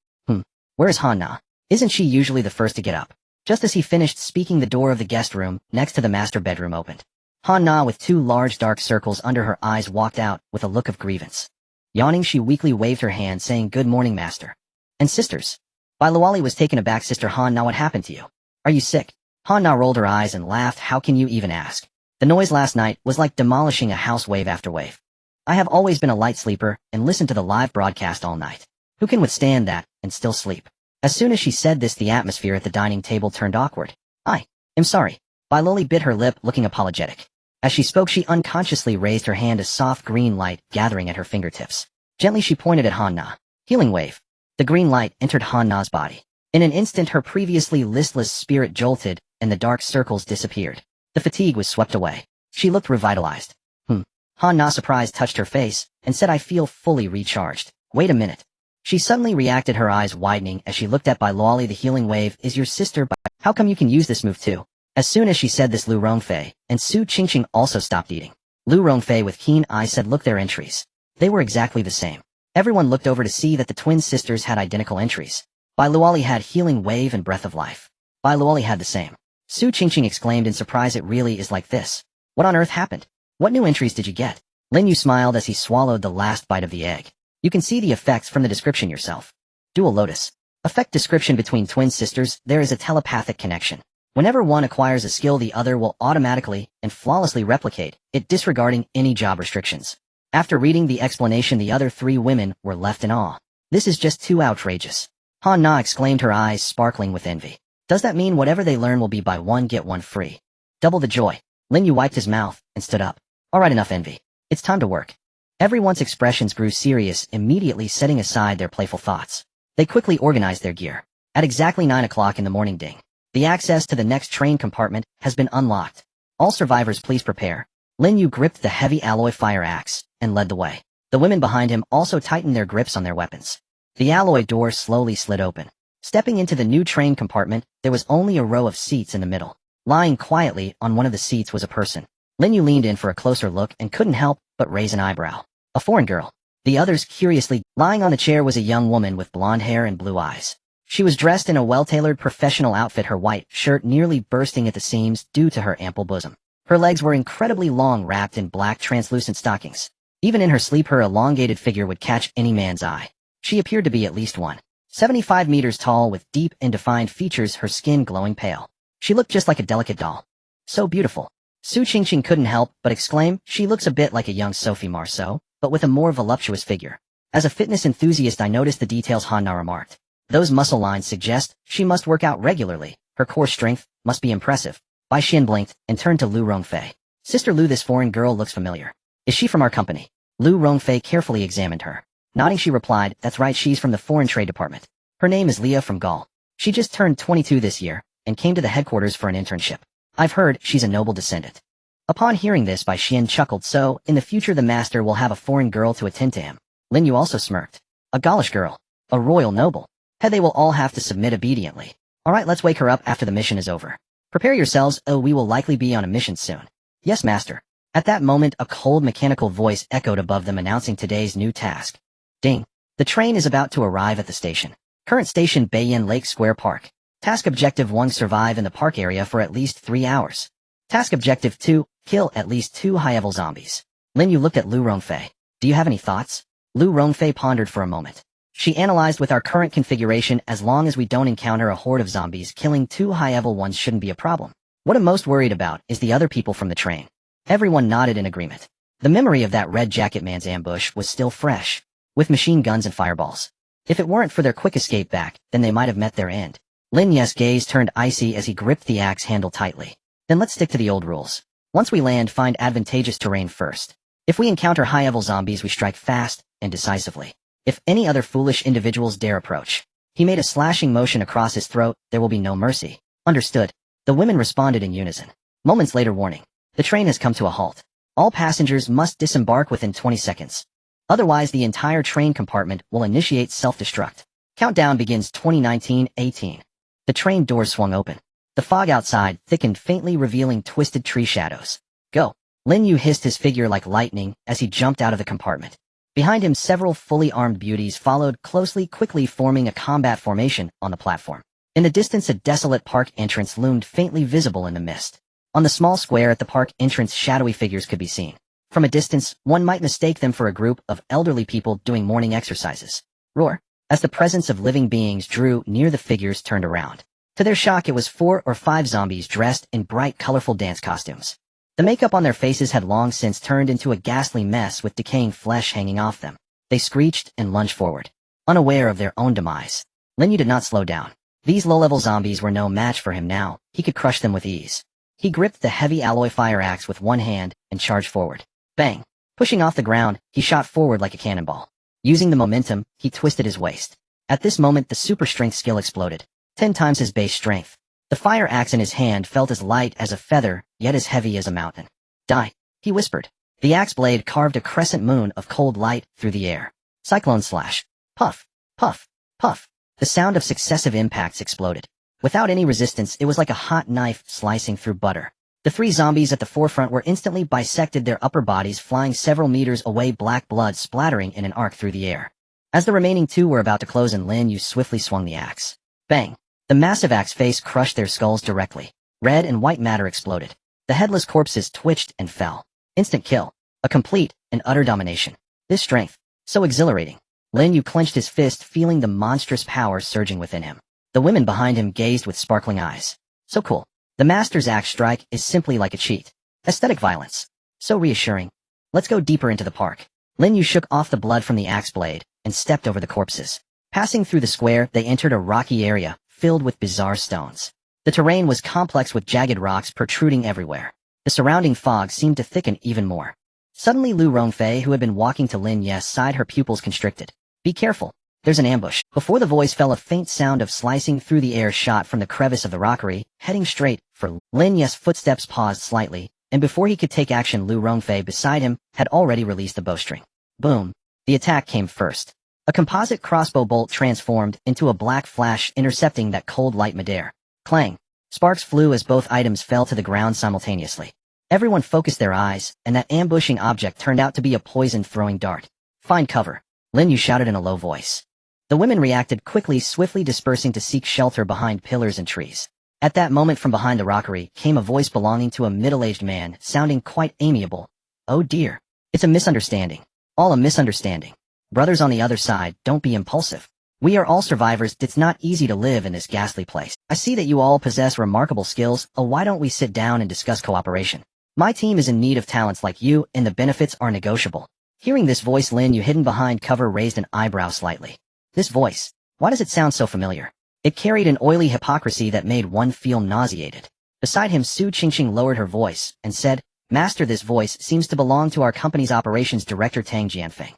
Where's Han Na? Isn't she usually the first to get up? Just as he finished speaking, the door of the guest room, next to the master bedroom, opened. Han Na, with two large dark circles under her eyes, walked out with a look of grievance. Yawning, she weakly waved her hand, saying, "Good morning, master." "And sisters?" Bai Luoli was taken aback. "Sister Han Na, what happened to you? Are you sick?" Han Na rolled her eyes and laughed. "How can you even ask? The noise last night was like demolishing a house, wave after wave. I have always been a light sleeper and listened to the live broadcast all night. Who can withstand that and still sleep?" As soon as she said this, the atmosphere at the dining table turned awkward. "I am sorry." Bai Luoli bit her lip, looking apologetic. As she spoke, she unconsciously raised her hand, a soft green light gathering at her fingertips. Gently she pointed at Han Na. Healing wave. The green light entered Han Na's body. In an instant, her previously listless spirit jolted, and the dark circles disappeared. The fatigue was swept away. She looked revitalized. Han Na, surprised, touched her face, and said, "I feel fully recharged." "Wait a minute." She suddenly reacted, her eyes widening as she looked at Bai Luoli. "The healing wave is your sister, but how come you can use this move too?" As soon as she said this, Lu Rongfei and Su Qingqing also stopped eating. Lu Rongfei, with keen eyes, said, "Look, their entries. They were exactly the same." Everyone looked over to see that the twin sisters had identical entries. Bai Luoli had healing wave and breath of life. Bai Luoli had the same. Su Qingqing exclaimed in surprise, "It really is like this. What on earth happened? What new entries did you get?" Lin Yu smiled as he swallowed the last bite of the egg. "You can see the effects from the description yourself. Dual Lotus. Effect description: between twin sisters, there is a telepathic connection. Whenever one acquires a skill, the other will automatically and flawlessly replicate it, disregarding any job restrictions." After reading the explanation, the other three women were left in awe. "This is just too outrageous." Han Na exclaimed, her eyes sparkling with envy. "Does that mean whatever they learn will be buy one get one free? Double the joy." Lin Yu wiped his mouth and stood up. "Alright, enough envy. It's time to work." Everyone's expressions grew serious, immediately setting aside their playful thoughts. They quickly organized their gear. At exactly 9 o'clock in the morning, ding. The access to the next train compartment has been unlocked. "All survivors, please prepare." Lin Yu gripped the heavy alloy fire axe and led the way. The women behind him also tightened their grips on their weapons. The alloy door slowly slid open. Stepping into the new train compartment, there was only a row of seats in the middle. Lying quietly on one of the seats was a person. Lin Yu leaned in for a closer look and couldn't help but raise an eyebrow. A foreign girl. The others curiously. Lying on the chair was a young woman with blonde hair and blue eyes. She was dressed in a well-tailored professional outfit, her white shirt nearly bursting at the seams due to her ample bosom. Her legs were incredibly long, wrapped in black translucent stockings. Even in her sleep, her elongated figure would catch any man's eye. She appeared to be at least 175 meters tall with deep and defined features, her skin glowing pale. She looked just like a delicate doll. So beautiful. Su Qingqing couldn't help but exclaim, she looks a bit like a young Sophie Marceau, but with a more voluptuous figure. As a fitness enthusiast, I noticed the details, Han Na remarked. Those muscle lines suggest she must work out regularly. Her core strength must be impressive. Bai Xian blinked and turned to Lu Rongfei. Sister Lu, this foreign girl looks familiar. Is she from our company? Lu Rongfei carefully examined her. Nodding, she replied, that's right, she's from the Foreign Trade Department. Her name is Leah from Gaul. She just turned 22 this year, and came to the headquarters for an internship. I've heard she's a noble descendant. Upon hearing this, Bai Xian chuckled, so, in the future the master will have a foreign girl to attend to him. Lin Yu also smirked. A Gaulish girl. A royal noble. Head, they will all have to submit obediently. Alright, let's wake her up after the mission is over. Prepare yourselves, we will likely be on a mission soon. Yes, master. At that moment, a cold mechanical voice echoed above them announcing today's new task. Ding. The train is about to arrive at the station. Current station, Beiyan Lake Square Park. Task Objective 1, survive in the park area for at least 3 hours. Task Objective 2, kill at least 2 high-level zombies. Lin Yu looked at Lu Rongfei. Do you have any thoughts? Lu Rongfei pondered for a moment. She analyzed, with our current configuration, as long as we don't encounter a horde of zombies, killing 2 high-level ones shouldn't be a problem. What I'm most worried about is the other people from the train. Everyone nodded in agreement. The memory of that red jacket man's ambush was still fresh, with machine guns and fireballs. If it weren't for their quick escape back, then they might have met their end. Lin Yu's gaze turned icy as he gripped the axe handle tightly. Then let's stick to the old rules. Once we land, find advantageous terrain first. If we encounter high-level zombies, we strike fast and decisively. If any other foolish individuals dare approach. He made a slashing motion across his throat. There will be no mercy. Understood. The women responded in unison. Moments later, warning. The train has come to a halt. All passengers must disembark within 20 seconds. Otherwise, the entire train compartment will initiate self-destruct. Countdown begins 2019-18. The train doors swung open. The fog outside thickened faintly, revealing twisted tree shadows. Go. Lin Yu hissed, his figure like lightning as he jumped out of the compartment. Behind him, several fully armed beauties followed closely, quickly forming a combat formation on the platform. In the distance, a desolate park entrance loomed faintly visible in the mist. On the small square at the park entrance, shadowy figures could be seen. From a distance, one might mistake them for a group of elderly people doing morning exercises. Roar. As the presence of living beings drew near, the figures turned around. To their shock, it was 4 or 5 zombies dressed in bright, colorful dance costumes. The makeup on their faces had long since turned into a ghastly mess, with decaying flesh hanging off them. They screeched and lunged forward, unaware of their own demise. Lin Yu did not slow down. These low-level zombies were no match for him now. He could crush them with ease. He gripped the heavy alloy fire axe with one hand and charged forward. Bang! Pushing off the ground, he shot forward like a cannonball. Using the momentum, he twisted his waist. At this moment, the super strength skill exploded. 10 times his base strength. The fire axe in his hand felt as light as a feather, yet as heavy as a mountain. Die, he whispered. The axe blade carved a crescent moon of cold light through the air. Cyclone slash. Puff, puff, puff. The sound of successive impacts exploded. Without any resistance, it was like a hot knife slicing through butter. The 3 zombies at the forefront were instantly bisected, their upper bodies flying several meters away, black blood splattering in an arc through the air. As the remaining 2 were about to close in, Lin Yu swiftly swung the axe. Bang! The massive axe face crushed their skulls directly. Red and white matter exploded. The headless corpses twitched and fell. Instant kill. A complete and utter domination. This strength. So exhilarating. Lin Yu clenched his fist, feeling the monstrous power surging within him. The women behind him gazed with sparkling eyes. So cool. The master's axe strike is simply like a cheat. Aesthetic violence. So reassuring. Let's go deeper into the park. Lin Yu shook off the blood from the axe blade and stepped over the corpses. Passing through the square, they entered a rocky area filled with bizarre stones. The terrain was complex, with jagged rocks protruding everywhere. The surrounding fog seemed to thicken even more. Suddenly, Lu Rongfei, who had been walking to Lin Yu's side, her pupils constricted. Be careful. There's an ambush. Before the voice fell, a faint sound of slicing through the air shot from the crevice of the rockery, heading straight for Lin Yu's. Footsteps paused slightly, and before he could take action, Lu Rongfei beside him had already released the bowstring. Boom. The attack came first. A composite crossbow bolt transformed into a black flash, intercepting that cold light midair. Clang. Sparks flew as both items fell to the ground simultaneously. Everyone focused their eyes, and that ambushing object turned out to be a poison-throwing dart. Find cover. Lin Yu shouted in a low voice. The women reacted quickly, swiftly dispersing to seek shelter behind pillars and trees. At that moment, from behind the rockery came a voice belonging to a middle-aged man, sounding quite amiable. Oh dear. It's a misunderstanding. All a misunderstanding. Brothers on the other side, don't be impulsive. We are all survivors. It's not easy to live in this ghastly place. I see that you all possess remarkable skills. Why don't we sit down and discuss cooperation? My team is in need of talents like you, and the benefits are negotiable. Hearing this voice, Lin Yu, hidden behind cover, raised an eyebrow slightly. This voice, why does it sound so familiar? It carried an oily hypocrisy that made one feel nauseated. Beside him, Su Qingqing lowered her voice and said, Master, this voice seems to belong to our company's operations director Tang Jianfeng.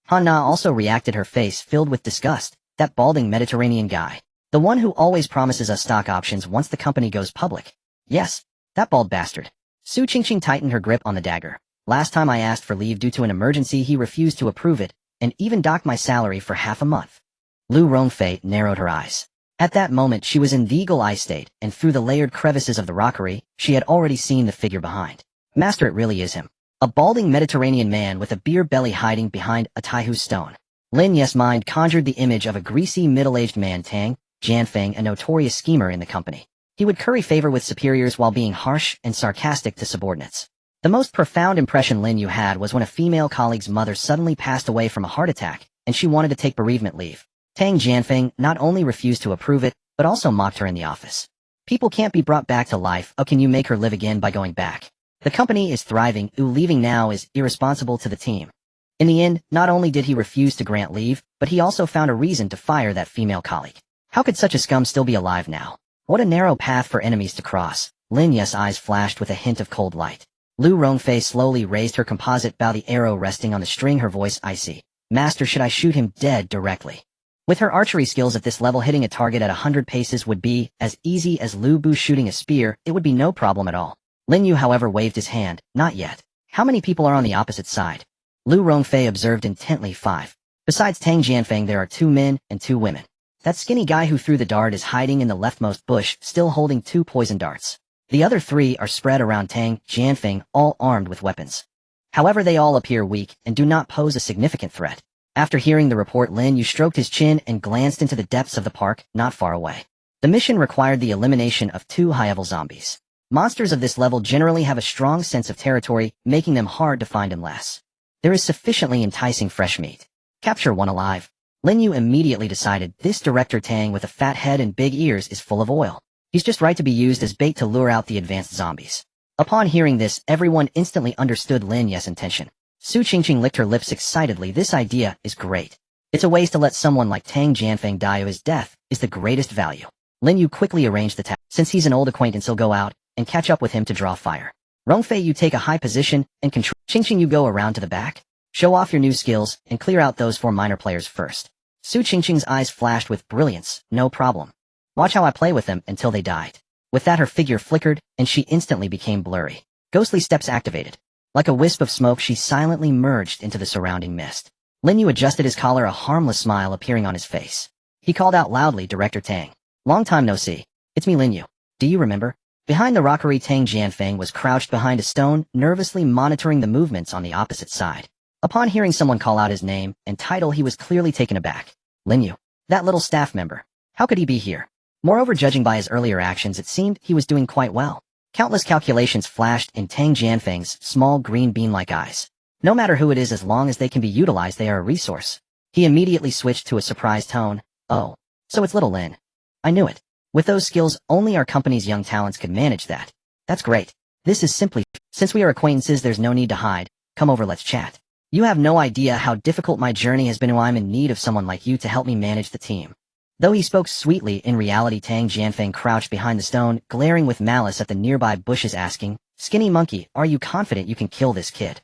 Han Na also reacted, her face filled with disgust. That balding Mediterranean guy. The one who always promises us stock options once the company goes public. Yes, that bald bastard. Su Qingqing tightened her grip on the dagger. Last time I asked for leave due to an emergency, he refused to approve it, and even docked my salary for half a month. Lu Rongfei narrowed her eyes. At that moment she was in the eagle eye state, and through the layered crevices of the rockery, she had already seen the figure behind. Master, it really is him. A balding Mediterranean man with a beer belly hiding behind a Taihu stone. Lin Yu's mind conjured the image of a greasy middle-aged man, Tang Jianfeng, a notorious schemer in the company. He would curry favor with superiors while being harsh and sarcastic to subordinates. The most profound impression Lin Yu had was when a female colleague's mother suddenly passed away from a heart attack, and she wanted to take bereavement leave. Tang Jianfeng not only refused to approve it, but also mocked her in the office. People can't be brought back to life. Oh, can you make her live again by going back? The company is thriving. Leaving now is irresponsible to the team. In the end, not only did he refuse to grant leave, but he also found a reason to fire that female colleague. How could such a scum still be alive now? What a narrow path for enemies to cross. Lin Yu's eyes flashed with a hint of cold light. Lu Rongfei slowly raised her composite bow, the arrow resting on the string, her voice icy. Master, should I shoot him dead directly? With her archery skills at this level, hitting a target at 100 paces would be as easy as Lu Bu shooting a spear. It would be no problem at all. Lin Yu, however, waved his hand. Not yet. How many people are on the opposite side? Lu Rongfei observed intently. 5. Besides Tang Jianfeng, there are 2 men and 2 women. That skinny guy who threw the dart is hiding in the leftmost bush, still holding 2 poison darts. The other 3 are spread around Tang Jianfeng, all armed with weapons. However, they all appear weak and do not pose a significant threat. After hearing the report, Lin Yu stroked his chin and glanced into the depths of the park, not far away. The mission required the elimination of 2 high-level zombies. Monsters of this level generally have a strong sense of territory, making them hard to find unless there is sufficiently enticing fresh meat. Capture one alive. Lin Yu immediately decided this director Tang with a fat head and big ears is full of oil. He's just right to be used as bait to lure out the advanced zombies. Upon hearing this, everyone instantly understood Lin Yu's intention. Su Qingqing licked her lips excitedly. This idea is great. It's a waste to let someone like Tang Jianfeng die. His death is the greatest value. Lin Yu quickly arranged the task. Since he's an old acquaintance, he'll go out and catch up with him to draw fire. Rongfei, you take a high position and control. Qingqing, you go around to the back. Show off your new skills and clear out those 4 minor players first. Su Qingqing's eyes flashed with brilliance. No problem. Watch how I play with them until they died. With that, her figure flickered and she instantly became blurry. Ghostly steps activated. Like a wisp of smoke, she silently merged into the surrounding mist. Lin Yu adjusted his collar, a harmless smile appearing on his face. He called out loudly, Director Tang. Long time no see. It's me, Lin Yu. Do you remember? Behind the rockery, Tang Jianfeng was crouched behind a stone, nervously monitoring the movements on the opposite side. Upon hearing someone call out his name and title, he was clearly taken aback. Lin Yu. That little staff member. How could he be here? Moreover, judging by his earlier actions, it seemed he was doing quite well. Countless calculations flashed in Tang Jianfeng's small green bean-like eyes. No matter who it is, as long as they can be utilized, they are a resource. He immediately switched to a surprised tone. Oh, so it's little Lin. I knew it. With those skills, only our company's young talents could manage that. That's great. This is simply... Since we are acquaintances, there's no need to hide. Come over, let's chat. You have no idea how difficult my journey has been. I'm in need of someone like you to help me manage the team. Though he spoke sweetly, in reality Tang Jianfeng crouched behind the stone, glaring with malice at the nearby bushes, asking, Skinny monkey, are you confident you can kill this kid?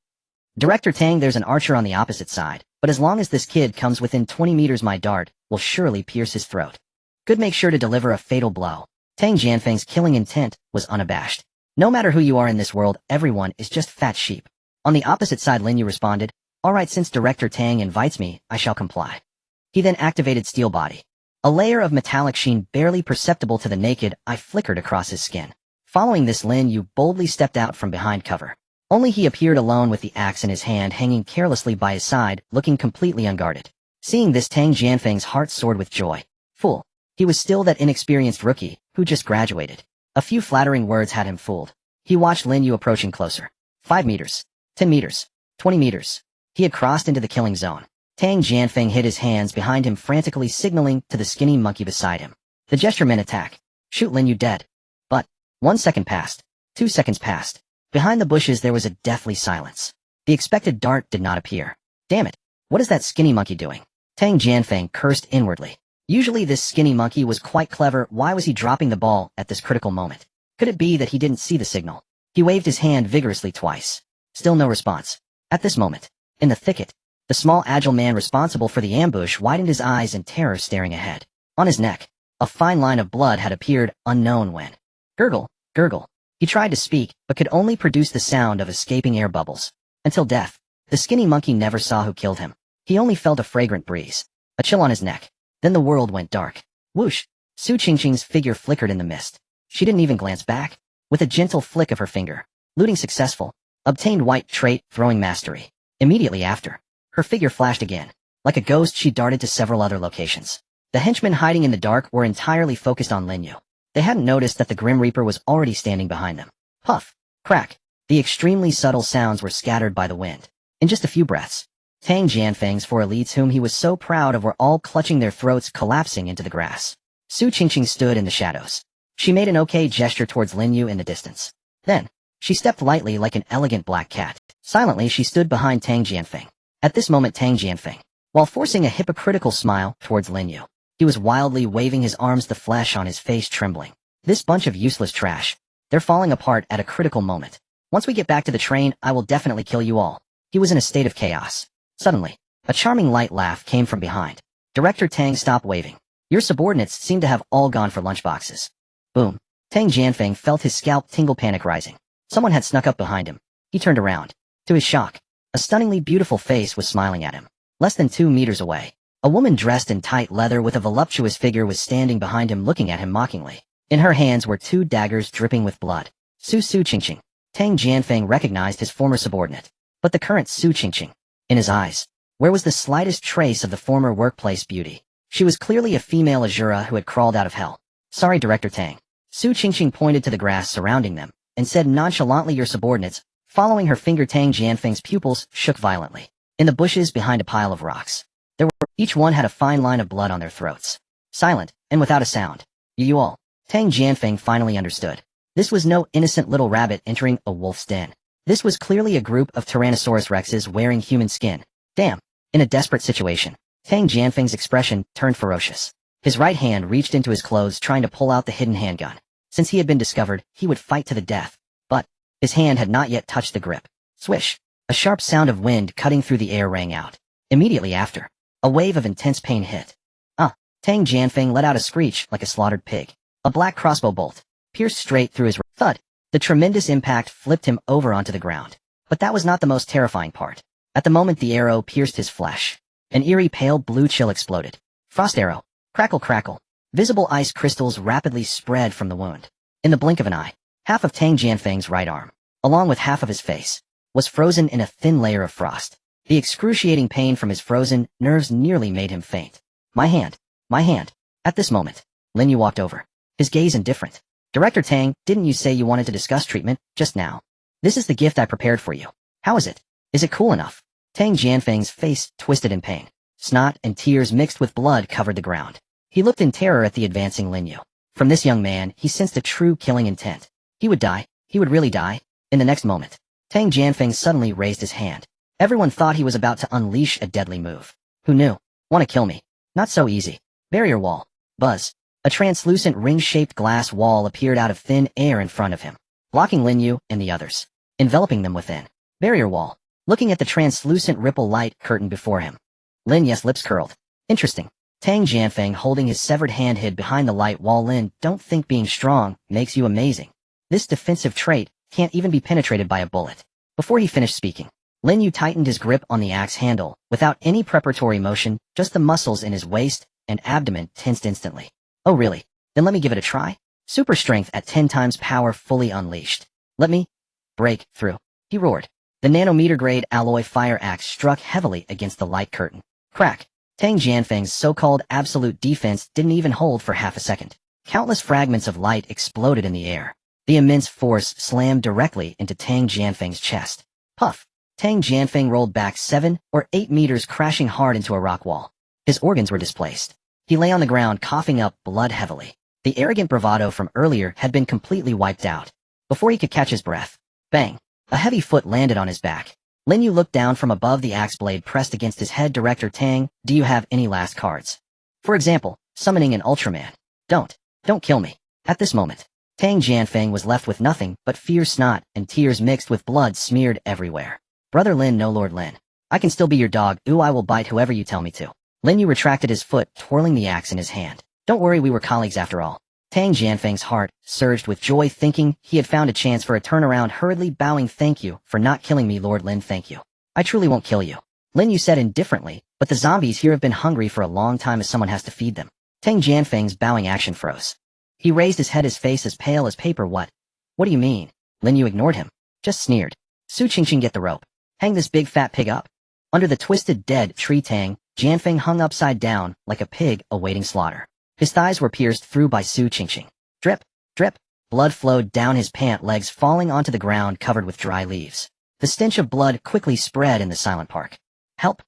Director Tang, there's an archer on the opposite side, but as long as this kid comes within 20 meters, my dart will surely pierce his throat. Good, make sure to deliver a fatal blow. Tang Jianfeng's killing intent was unabashed. No matter who you are in this world, everyone is just fat sheep. On the opposite side, Lin Yu responded, Alright, since Director Tang invites me, I shall comply. He then activated Steel Body. A layer of metallic sheen barely perceptible to the naked eye flickered across his skin. Following this, Lin Yu boldly stepped out from behind cover. Only he appeared alone with the axe in his hand, hanging carelessly by his side, looking completely unguarded. Seeing this, Tang Jianfeng's heart soared with joy. Fool. He was still that inexperienced rookie, who just graduated. A few flattering words had him fooled. He watched Lin Yu approaching closer. 5 meters. 10 meters. 20 meters. He had crossed into the killing zone. Tang Jianfeng hid his hands behind him, frantically signaling to the skinny monkey beside him. The gesture meant attack. Shoot Lin Yu dead. But 1 second passed. 2 seconds passed. Behind the bushes there was a deathly silence. The expected dart did not appear. Damn it. What is that skinny monkey doing? Tang Jianfeng cursed inwardly. Usually this skinny monkey was quite clever. Why was he dropping the ball at this critical moment? Could it be that he didn't see the signal? He waved his hand vigorously twice. Still no response. At this moment, in the thicket, the small agile man responsible for the ambush widened his eyes in terror, staring ahead. On his neck, a fine line of blood had appeared, unknown when. Gurgle, gurgle. He tried to speak, but could only produce the sound of escaping air bubbles. Until death, the skinny monkey never saw who killed him. He only felt a fragrant breeze, a chill on his neck. Then the world went dark. Whoosh! Su Qingqing's figure flickered in the mist. She didn't even glance back. With a gentle flick of her finger. Looting successful. Obtained white trait, throwing mastery. Immediately after, her figure flashed again. Like a ghost, she darted to several other locations. The henchmen hiding in the dark were entirely focused on Lin Yu. They hadn't noticed that the Grim Reaper was already standing behind them. Puff! Crack! The extremely subtle sounds were scattered by the wind. In just a few breaths, Tang Jianfeng's 4 elites whom he was so proud of were all clutching their throats, collapsing into the grass. Su Qingqing stood in the shadows. She made an okay gesture towards Lin Yu in the distance. Then, she stepped lightly like an elegant black cat. Silently she stood behind Tang Jianfeng. At this moment Tang Jianfeng, while forcing a hypocritical smile towards Lin Yu, he was wildly waving his arms, the flesh on his face trembling. This bunch of useless trash. They're falling apart at a critical moment. Once we get back to the train, I will definitely kill you all. He was in a state of chaos. Suddenly, a charming light laugh came from behind. Director Tang, stop waving. Your subordinates seem to have all gone for lunchboxes. Boom. Tang Jianfeng felt his scalp tingle, panic rising. Someone had snuck up behind him. He turned around. To his shock, a stunningly beautiful face was smiling at him. Less than 2 meters away, a woman dressed in tight leather with a voluptuous figure was standing behind him, looking at him mockingly. In her hands were 2 daggers dripping with blood. Su Qingqing. Tang Jianfeng recognized his former subordinate. But the current Su Qingqing. In his eyes, where was the slightest trace of the former workplace beauty? She was clearly a female Azura who had crawled out of hell. Sorry, Director Tang. Su Qingqing pointed to the grass surrounding them, and said nonchalantly, your subordinates. Following her finger, Tang Jianfeng's pupils shook violently. In the bushes behind a pile of rocks, each one had a fine line of blood on their throats. Silent, and without a sound. You all. Tang Jianfeng finally understood. This was no innocent little rabbit entering a wolf's den. This was clearly a group of Tyrannosaurus Rexes wearing human skin. Damn. In a desperate situation, Tang Jianfeng's expression turned ferocious. His right hand reached into his clothes, trying to pull out the hidden handgun. Since he had been discovered, he would fight to the death. But his hand had not yet touched the grip. Swish! A sharp sound of wind cutting through the air rang out. Immediately after, a wave of intense pain hit. Tang Jianfeng let out a screech like a slaughtered pig. A black crossbow bolt pierced straight through his thud. The tremendous impact flipped him over onto the ground. But that was not the most terrifying part. At the moment the arrow pierced his flesh, an eerie pale blue chill exploded. Frost arrow. Crackle, crackle. Visible ice crystals rapidly spread from the wound. In the blink of an eye, half of Tang Jianfeng's right arm, along with half of his face, was frozen in a thin layer of frost. The excruciating pain from his frozen nerves nearly made him faint. My hand. My hand. At this moment, Lin Yu walked over. His gaze indifferent. Director Tang, didn't you say you wanted to discuss treatment just now? This is the gift I prepared for you. How is it? Is it cool enough? Tang Jianfeng's face twisted in pain. Snot and tears mixed with blood covered the ground. He looked in terror at the advancing Lin Yu. From this young man, he sensed a true killing intent. He would die. He would really die. In the next moment, Tang Jianfeng suddenly raised his hand. Everyone thought he was about to unleash a deadly move. Who knew? Want to kill me? Not so easy. Barrier wall. Buzz. A translucent ring-shaped glass wall appeared out of thin air in front of him, blocking Lin Yu and the others, enveloping them within. Barrier wall. Looking at the translucent ripple light curtain before him, Lin Yu's lips curled. Interesting. Tang Jianfeng holding his severed hand hid behind the light wall. Lin, don't think being strong makes you amazing. This defensive trait can't even be penetrated by a bullet. Before he finished speaking, Lin Yu tightened his grip on the axe handle, without any preparatory motion, just the muscles in his waist and abdomen tensed instantly. Oh really? Then let me give it a try? Super strength at 10 times power fully unleashed. Let me break through. He roared. The nanometer-grade alloy fire axe struck heavily against the light curtain. Crack. Tang Jianfeng's so-called absolute defense didn't even hold for half a second. Countless fragments of light exploded in the air. The immense force slammed directly into Tang Jianfeng's chest. Puff. Tang Jianfeng rolled back 7 or 8 meters, crashing hard into a rock wall. His organs were displaced. He lay on the ground, coughing up blood heavily. The arrogant bravado from earlier had been completely wiped out. Before he could catch his breath, bang! A heavy foot landed on his back. Lin Yu looked down from above, the axe blade pressed against his head. Director Tang, do you have any last cards? For example, summoning an Ultraman. Don't kill me. At this moment, Tang Jianfeng was left with nothing but fierce snot and tears mixed with blood smeared everywhere. Brother Lin, no Lord Lin. I can still be your dog. Ooh, I will bite whoever you tell me to. Lin Yu retracted his foot, twirling the axe in his hand. Don't worry, we were colleagues after all. Tang Jianfeng's heart surged with joy, thinking he had found a chance for a turnaround, hurriedly bowing. Thank you for not killing me, Lord Lin, thank you. I truly won't kill you. Lin Yu said indifferently, but the zombies here have been hungry for a long time, as someone has to feed them. Tang Jianfeng's bowing action froze. He raised his head, his face as pale as paper. What do you mean? Lin Yu ignored him, just sneered. Su Qingqing, get the rope. Hang this big fat pig up. Under the twisted dead tree, Tang Jianfeng hung upside down like a pig awaiting slaughter. His thighs were pierced through by Su Qingqing. Drip, drip, blood flowed down his pant legs, falling onto the ground covered with dry leaves. The stench of blood quickly spread in the silent park. Help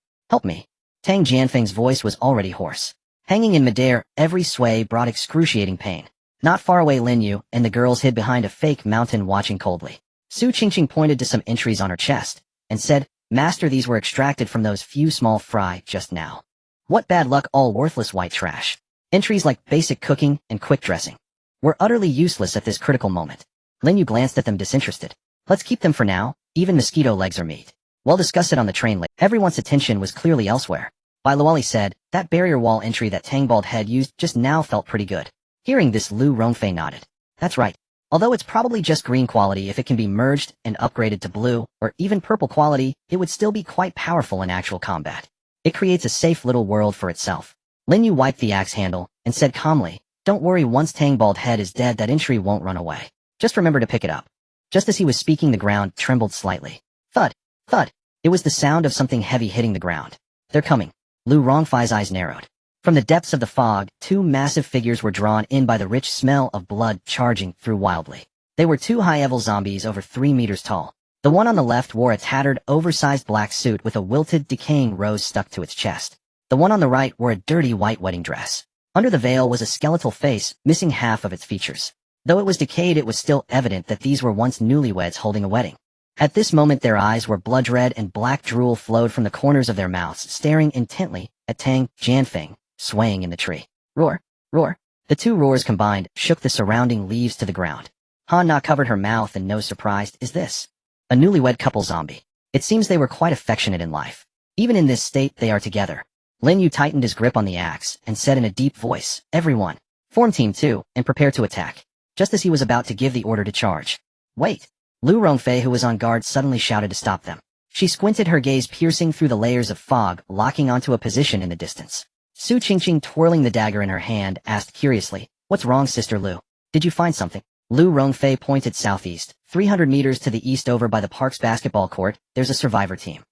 me. Tang Jianfeng's voice was already hoarse. Hanging in midair, every sway brought excruciating pain. Not far away, Lin Yu and the girls hid behind a fake mountain, watching coldly. Su Qingqing pointed to some entries on her chest and said, Master, these were extracted from those few small fry just now. What bad luck, all worthless white trash. Entries like basic cooking and quick dressing were utterly useless at this critical moment. Lin Yu glanced at them, disinterested. Let's keep them for now. Even mosquito legs are meat. We'll discuss it on the train later. Everyone's attention was clearly elsewhere. Bai Luoli said, that barrier wall entry that Tang Bald Head used just now felt pretty good. Hearing this, Lu Rongfei nodded. That's right. Although it's probably just green quality, if it can be merged and upgraded to blue or even purple quality, it would still be quite powerful in actual combat. It creates a safe little world for itself. Lin Yu wiped the axe handle and said calmly, don't worry, once Tang Bald Head is dead, that entry won't run away. Just remember to pick it up. Just as he was speaking, the ground trembled slightly. Thud, thud. It was the sound of something heavy hitting the ground. They're coming. Lu Rongfei's eyes narrowed. From the depths of the fog, two massive figures were drawn in by the rich smell of blood, charging through wildly. They were two high-level zombies over 3 meters tall. The one on the left wore a tattered, oversized black suit with a wilted, decaying rose stuck to its chest. The one on the right wore a dirty white wedding dress. Under the veil was a skeletal face, missing half of its features. Though it was decayed, it was still evident that these were once newlyweds holding a wedding. At this moment, their eyes were blood red and black drool flowed from the corners of their mouths, staring intently at Tang Jianfeng, swaying in the tree. Roar, roar. The two roars combined shook the surrounding leaves to the ground. Han Na covered her mouth and nose, surprised. Is this a newlywed couple zombie? It seems they were quite affectionate in life. Even in this state, they are together. Lin Yu tightened his grip on the axe and said in a deep voice, everyone, form team 2 and prepare to attack. Just as he was about to give the order to charge. Wait! Lu Rongfei, who was on guard, suddenly shouted to stop them. She squinted, her gaze piercing through the layers of fog, locking onto a position in the distance. Su Qingqing, twirling the dagger in her hand, asked curiously, what's wrong, Sister Lu? Did you find something? Lu Rongfei pointed southeast. 300 meters to the east, over by the park's basketball court, there's a survivor team.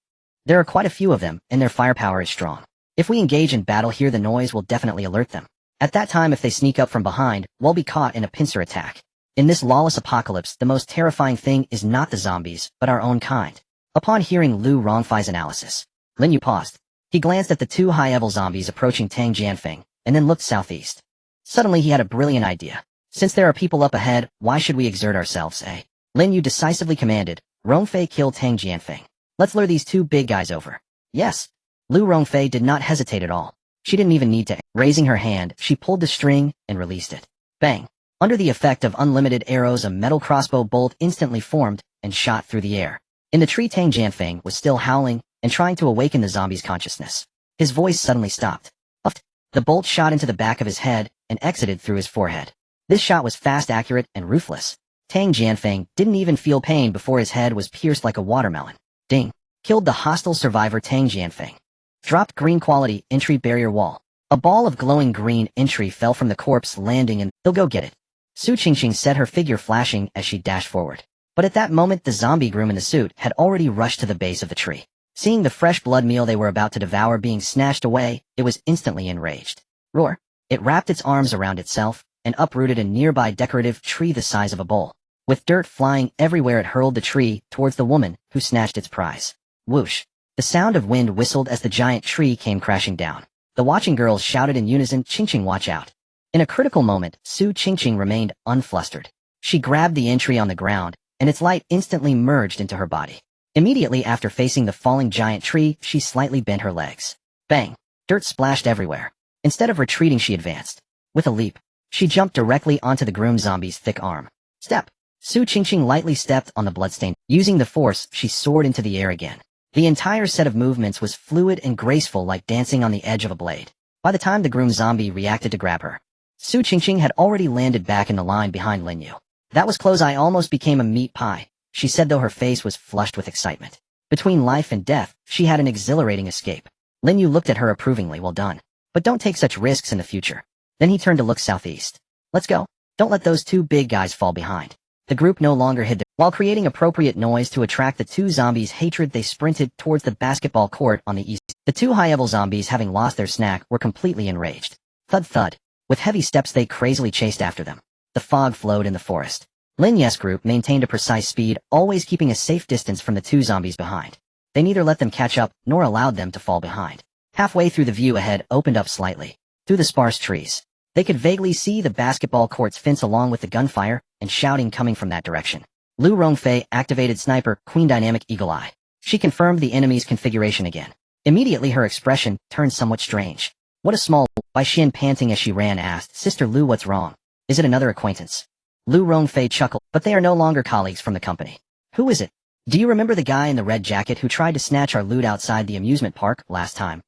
There are quite a few of them, and their firepower is strong. If we engage in battle here, the noise will definitely alert them. At that time, if they sneak up from behind, we'll be caught in a pincer attack. In this lawless apocalypse, the most terrifying thing is not the zombies, but our own kind. Upon hearing Lu Rongfei's analysis, Lin Yu paused. He glanced at the two high-level zombies approaching Tang Jianfeng, and then looked southeast. Suddenly he had a brilliant idea. Since there are people up ahead, why should we exert ourselves, eh? Lin Yu decisively commanded, Rongfei, kill Tang Jianfeng. Let's lure these two big guys over. Yes. Lu Rongfei did not hesitate at all. She didn't even need to. Raising her hand, she pulled the string and released it. Bang! Under the effect of unlimited arrows, a metal crossbow bolt instantly formed and shot through the air. In the tree, Tang Jianfeng was still howling and trying to awaken the zombie's consciousness. His voice suddenly stopped. Puffed. The bolt shot into the back of his head and exited through his forehead. This shot was fast, accurate, and ruthless. Tang Jianfeng didn't even feel pain before his head was pierced like a watermelon. Ding! Killed the hostile survivor Tang Jianfeng. Dropped green quality entry barrier wall. A ball of glowing green entry fell from the corpse, landing in. They'll go get it. Su Qingqing said, her figure flashing as she dashed forward. But at that moment, the zombie groom in the suit had already rushed to the base of the tree. Seeing the fresh blood meal they were about to devour being snatched away, it was instantly enraged. Roar! It wrapped its arms around itself and uprooted a nearby decorative tree the size of a bowl. With dirt flying everywhere, it hurled the tree towards the woman who snatched its prize. Whoosh. The sound of wind whistled as the giant tree came crashing down. The watching girls shouted in unison, "Ching-Ching, watch out." In a critical moment, Su Ching-Ching remained unflustered. She grabbed the entry on the ground, and its light instantly merged into her body. Immediately after facing the falling giant tree, she slightly bent her legs. Bang! Dirt splashed everywhere. Instead of retreating, she advanced. With a leap, she jumped directly onto the groom zombie's thick arm. Step! Su Ching-Ching lightly stepped on the bloodstain. Using the force, she soared into the air again. The entire set of movements was fluid and graceful, like dancing on the edge of a blade. By the time the groom zombie reacted to grab her, Su Ching-Ching had already landed back in the line behind Lin Yu. "That was close. I almost became a meat pie," she said, though her face was flushed with excitement. Between life and death, she had an exhilarating escape. Lin Yu looked at her approvingly. "Well done. But don't take such risks in the future." Then he turned to look southeast. "Let's go. Don't let those two big guys fall behind." The group no longer hid their... While creating appropriate noise to attract the two zombies' hatred, they sprinted towards the basketball court on the east. The two high-level zombies, having lost their snack, were completely enraged. Thud thud. With heavy steps they crazily chased after them. The fog flowed in the forest. Lin Yu's group maintained a precise speed, always keeping a safe distance from the two zombies behind. They neither let them catch up, nor allowed them to fall behind. Halfway through, the view ahead opened up slightly. Through the sparse trees, they could vaguely see the basketball court's fence, along with the gunfire and shouting coming from that direction. Lu Rongfei activated Sniper Queen Dynamic Eagle Eye. She confirmed the enemy's configuration again. Immediately her expression turned somewhat strange. "What a small..." Bai Xian, panting as she ran, asked, "Sister Lu, what's wrong? Is it another acquaintance?" Lu Rongfei chuckled, "But they are no longer colleagues from the company." "Who is it? Do you remember the guy in the red jacket who tried to snatch our loot outside the amusement park last time?"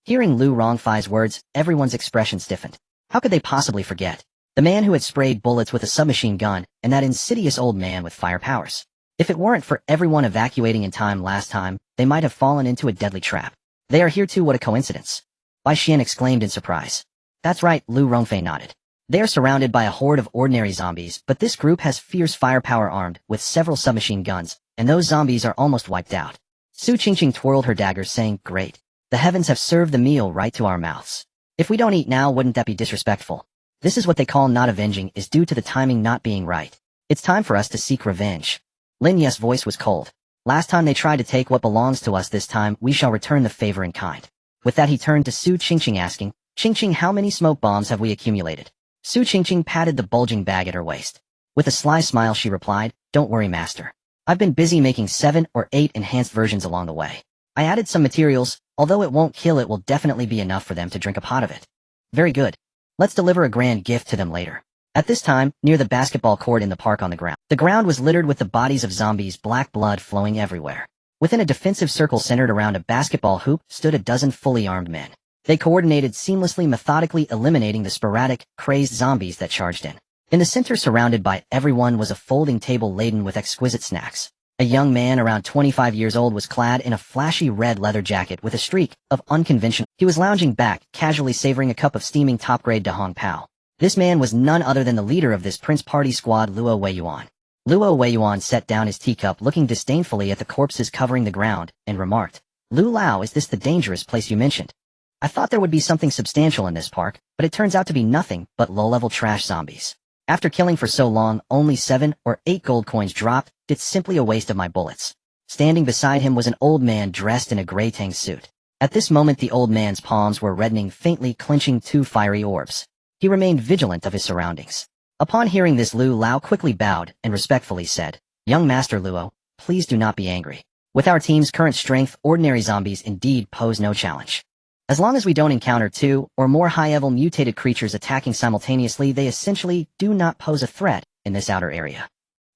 Hearing Lu Rongfei's words, everyone's expression stiffened. How could they possibly forget? The man who had sprayed bullets with a submachine gun, and that insidious old man with fire powers. If it weren't for everyone evacuating in time last time, they might have fallen into a deadly trap. "They are here too, what a coincidence." Bai Xian exclaimed in surprise. "That's right," Lu Rongfei nodded. "They are surrounded by a horde of ordinary zombies, but this group has fierce firepower, armed with several submachine guns, and those zombies are almost wiped out." Su Ching-Ching twirled her dagger, saying, "Great. The heavens have served the meal right to our mouths. If we don't eat now, wouldn't that be disrespectful? This is what they call not avenging, is due to the timing not being right. It's time for us to seek revenge." Lin Yu's voice was cold. "Last time they tried to take what belongs to us, this time we shall return the favor in kind." With that he turned to Su Ching-Ching, asking, "Ching-Ching, how many smoke bombs have we accumulated?" Su Ching-Ching patted the bulging bag at her waist. With a sly smile she replied, "Don't worry, master. I've been busy making 7 or 8 enhanced versions along the way. I added some materials, although it won't kill, it will definitely be enough for them to drink a pot of it." "Very good. Let's deliver a grand gift to them later." At this time, near the basketball court in the park on the ground. The ground was littered with the bodies of zombies, black blood flowing everywhere. Within a defensive circle centered around a basketball hoop stood a dozen fully armed men. They coordinated seamlessly, methodically eliminating the sporadic, crazed zombies that charged in. In the center, surrounded by everyone, was a folding table laden with exquisite snacks. A young man around 25 years old was clad in a flashy red leather jacket with a streak of unconventional. He was lounging back, casually savoring a cup of steaming top-grade Dahong Pao. This man was none other than the leader of this Prince Party squad, Luo Weiyuan. Luo Weiyuan set down his teacup, looking disdainfully at the corpses covering the ground, and remarked, "Lu Lao, is this the dangerous place you mentioned? I thought there would be something substantial in this park, but it turns out to be nothing but low-level trash zombies. After killing for so long, only 7 or 8 gold coins dropped. It's simply a waste of my bullets." Standing beside him was an old man dressed in a gray tang suit. At this moment the old man's palms were reddening, faintly clenching 2 fiery orbs. He remained vigilant of his surroundings. Upon hearing this, Lu Lao quickly bowed and respectfully said, "Young Master Luo, please do not be angry. With our team's current strength, ordinary zombies indeed pose no challenge. As long as we don't encounter 2 or more high-level mutated creatures attacking simultaneously, they essentially do not pose a threat in this outer area.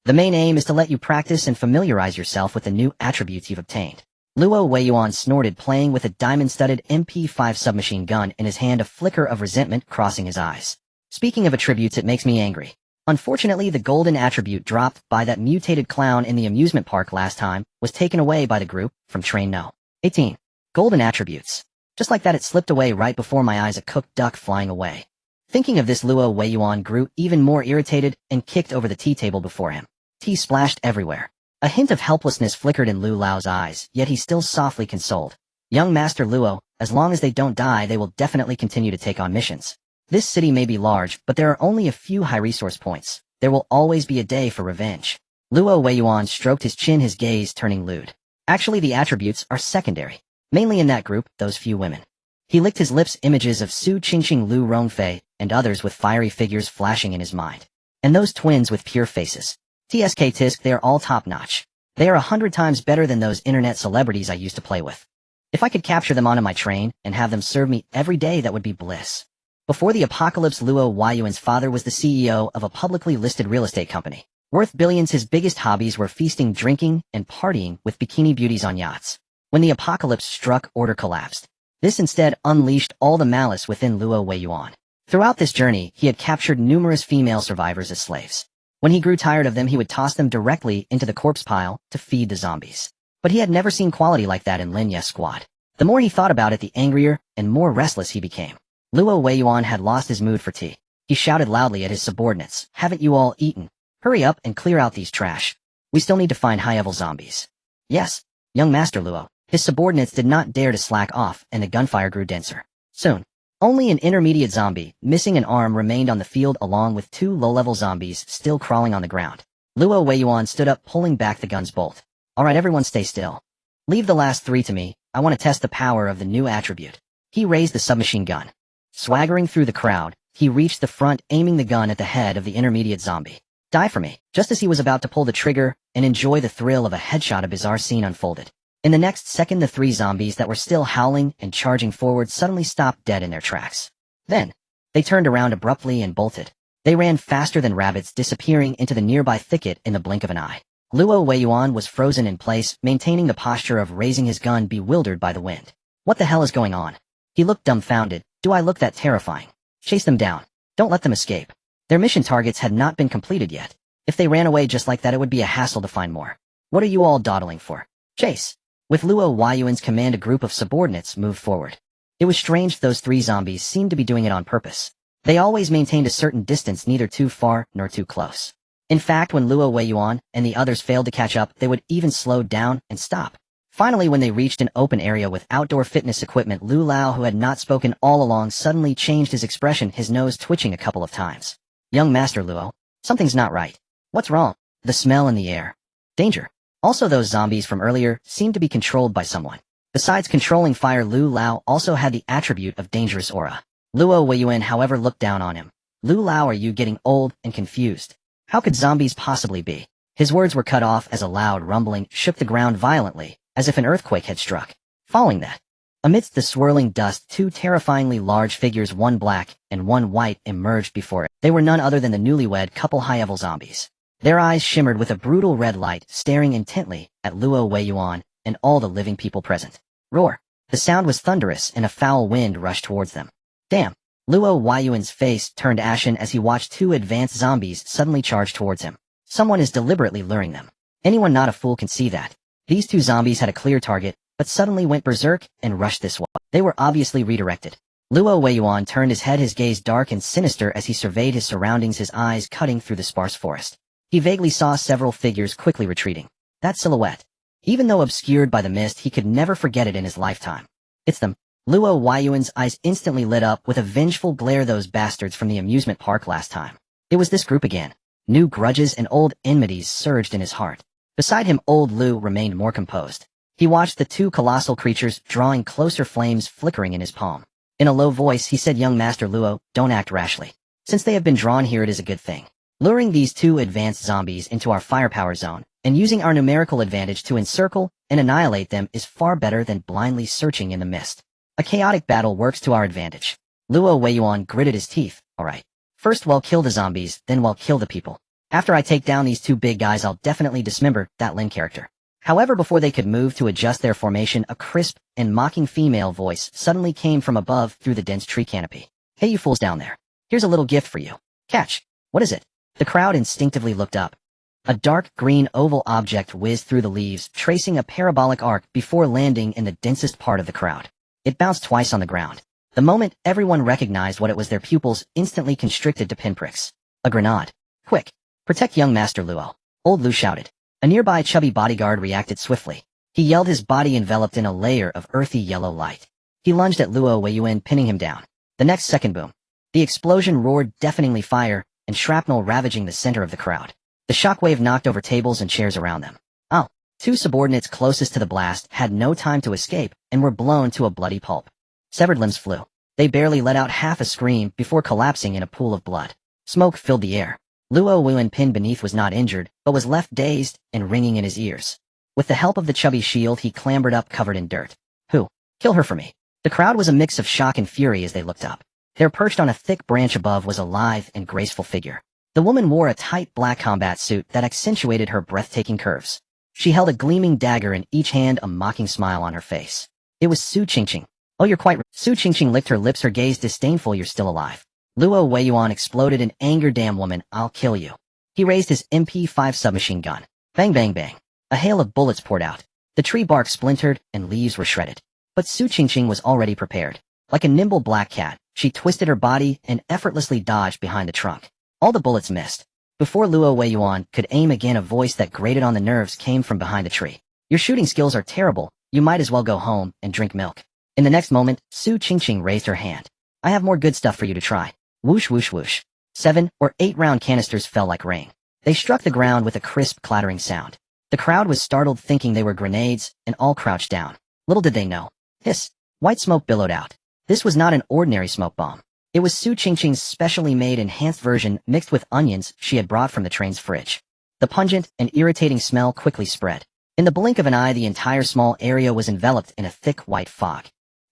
The main aim is to let you practice and familiarize yourself with the new attributes you've obtained." Luo Weiyuan snorted, playing with a diamond-studded MP5 submachine gun in his hand, a flicker of resentment crossing his eyes. "Speaking of attributes, it makes me angry. Unfortunately, the golden attribute dropped by that mutated clown in the amusement park last time was taken away by the group from Train No. 18. Golden attributes. Just like that, it slipped away right before my eyes, a cooked duck flying away." Thinking of this, Luo Weiyuan grew even more irritated and kicked over the tea table before him. Tea splashed everywhere. A hint of helplessness flickered in Lu Lao's eyes, yet he still softly consoled, "Young Master Luo, as long as they don't die, they will definitely continue to take on missions. This city may be large, but there are only a few high-resource points. There will always be a day for revenge." Luo Weiyuan stroked his chin, his gaze turning lewd. Actually, the attributes are secondary. Mainly in that group, those few women. He licked his lips, images of Su Qingqing Lu Rongfei, and others with fiery figures flashing in his mind. And those twins with pure faces. TSK Tisk, they are all top-notch. They are 100 times better than those internet celebrities I used to play with. If I could capture them onto my train and have them serve me every day, that would be bliss. Before the apocalypse, Luo Huayuan's father was the CEO of a publicly listed real estate company. Worth billions, his biggest hobbies were feasting, drinking, and partying with bikini beauties on yachts. When the apocalypse struck, order collapsed. This instead unleashed all the malice within Luo Huayuan. Throughout this journey, he had captured numerous female survivors as slaves. When he grew tired of them, he would toss them directly into the corpse pile to feed the zombies. But he had never seen quality like that in Lin Yu's squad. The more he thought about it, the angrier and more restless he became. Luo Huayuan had lost his mood for tea. He shouted loudly at his subordinates, "Haven't you all eaten? Hurry up and clear out these trash. We still need to find high-level zombies." "Yes, young Master Luo." His subordinates did not dare to slack off, and the gunfire grew denser. Soon, only an intermediate zombie, missing an arm, remained on the field along with 2 low-level zombies still crawling on the ground. Luo Huayuan stood up, pulling back the gun's bolt. "All right, everyone stay still. Leave the last 3 to me. I want to test the power of the new attribute." He raised the submachine gun. Swaggering through the crowd, he reached the front, aiming the gun at the head of the intermediate zombie. "Die for me." Just as he was about to pull the trigger and enjoy the thrill of a headshot, a bizarre scene unfolded. In the next second, the 3 zombies that were still howling and charging forward suddenly stopped dead in their tracks. Then, they turned around abruptly and bolted. They ran faster than rabbits, disappearing into the nearby thicket in the blink of an eye. Luo Huayuan was frozen in place, maintaining the posture of raising his gun, bewildered by the wind. What the hell is going on? He looked dumbfounded. Do I look that terrifying? Chase them down. Don't let them escape. Their mission targets had not been completed yet. If they ran away just like that, it would be a hassle to find more. What are you all dawdling for? Chase. With Luo Huayuan's command, a group of subordinates moved forward. It was strange, those 3 zombies seemed to be doing it on purpose. They always maintained a certain distance, neither too far nor too close. In fact, when Luo Huayuan and the others failed to catch up, they would even slow down and stop. Finally, when they reached an open area with outdoor fitness equipment, Lu Lao, who had not spoken all along, suddenly changed his expression, his nose twitching a couple of times. "Young Master Luo, something's not right." "What's wrong?" "The smell in the air. Danger." Also, those zombies from earlier seemed to be controlled by someone. Besides controlling fire, Lu Lao also had the attribute of dangerous aura. Luo Huayuan, however, looked down on him. "Lu Lao, are you getting old and confused? How could zombies possibly be?" His words were cut off as a loud rumbling shook the ground violently, as if an earthquake had struck. Following that, amidst the swirling dust, 2 terrifyingly large figures, one black and one white, emerged before it. They were none other than the newlywed couple, high-level zombies. Their eyes shimmered with a brutal red light, staring intently at Luo Huayuan and all the living people present. Roar! The sound was thunderous, and a foul wind rushed towards them. Damn! Luo Huayuan's face turned ashen as he watched 2 advanced zombies suddenly charge towards him. Someone is deliberately luring them. Anyone not a fool can see that. These 2 zombies had a clear target, but suddenly went berserk and rushed this way. They were obviously redirected. Luo Huayuan turned his head, his gaze dark and sinister as he surveyed his surroundings, his eyes cutting through the sparse forest. He vaguely saw several figures quickly retreating. That silhouette. Even though obscured by the mist, he could never forget it in his lifetime. It's them. Luo Huayuan's eyes instantly lit up with a vengeful glare. Those bastards from the amusement park last time. It was this group again. New grudges and old enmities surged in his heart. Beside him, old Lu remained more composed. He watched the 2 colossal creatures drawing closer, flames flickering in his palm. In a low voice, he said, "Young Master Luo, don't act rashly. Since they have been drawn here, it is a good thing. Luring these 2 advanced zombies into our firepower zone and using our numerical advantage to encircle and annihilate them is far better than blindly searching in the mist. A chaotic battle works to our advantage." Luo Huayuan gritted his teeth. "All right. First we'll kill the zombies, then we'll kill the people. After I take down these 2 big guys, I'll definitely dismember that Lin character." However, before they could move to adjust their formation, a crisp and mocking female voice suddenly came from above through the dense tree canopy. "Hey, you fools down there. Here's a little gift for you. Catch." "What is it?" The crowd instinctively looked up. A dark green oval object whizzed through the leaves, tracing a parabolic arc before landing in the densest part of the crowd. It bounced twice on the ground. The moment everyone recognized what it was, their pupils instantly constricted to pinpricks. "A grenade. Quick! Protect young Master Luo." Old Lu shouted. A nearby chubby bodyguard reacted swiftly. He yelled, his body enveloped in a layer of earthy yellow light. He lunged at Luo Huayuan, pinning him down. The next second, boom. The explosion roared deafeningly, fire and shrapnel ravaging the center of the crowd. The shockwave knocked over tables and chairs around them. "Oh, Two subordinates closest to the blast had no time to escape and were blown to a bloody pulp. Severed limbs flew. They barely let out half a scream before collapsing in a pool of blood. Smoke filled the air. Luo Wuan pinned beneath was not injured, but was left dazed and ringing in his ears. With the help of the chubby shield, he clambered up covered in dirt. Who? Kill her for me. The crowd was a mix of shock and fury as they looked up. There perched on a thick branch above was a lithe and graceful figure. The woman wore a tight black combat suit that accentuated her breathtaking curves. She held a gleaming dagger in each hand, a mocking smile on her face. It was Su Qingqing. Oh, you're quite right. Su Qingqing licked her lips, her gaze disdainful. You're still alive. Luo Weiyuan exploded in anger. Damn woman, I'll kill you. He raised his MP5 submachine gun. Bang bang bang. A hail of bullets poured out. The tree bark splintered and leaves were shredded. But Su Qingqing was already prepared. Like a nimble black cat, she twisted her body and effortlessly dodged behind the trunk. All the bullets missed. Before Luo Weiyuan could aim again, a voice that grated on the nerves came from behind the tree. Your shooting skills are terrible. You might as well go home and drink milk. In the next moment, Su Qingqing raised her hand. I have more good stuff for you to try. Whoosh whoosh whoosh. 7 or 8 round canisters fell like rain. They struck the ground with a crisp clattering sound. The crowd was startled, thinking they were grenades, and all crouched down. Little did they know. Hiss. White smoke billowed out. This was not an ordinary smoke bomb. It was Su Qingqing's specially made enhanced version mixed with onions she had brought from the train's fridge. The pungent and irritating smell quickly spread. In the blink of an eye, the entire small area was enveloped in a thick white fog.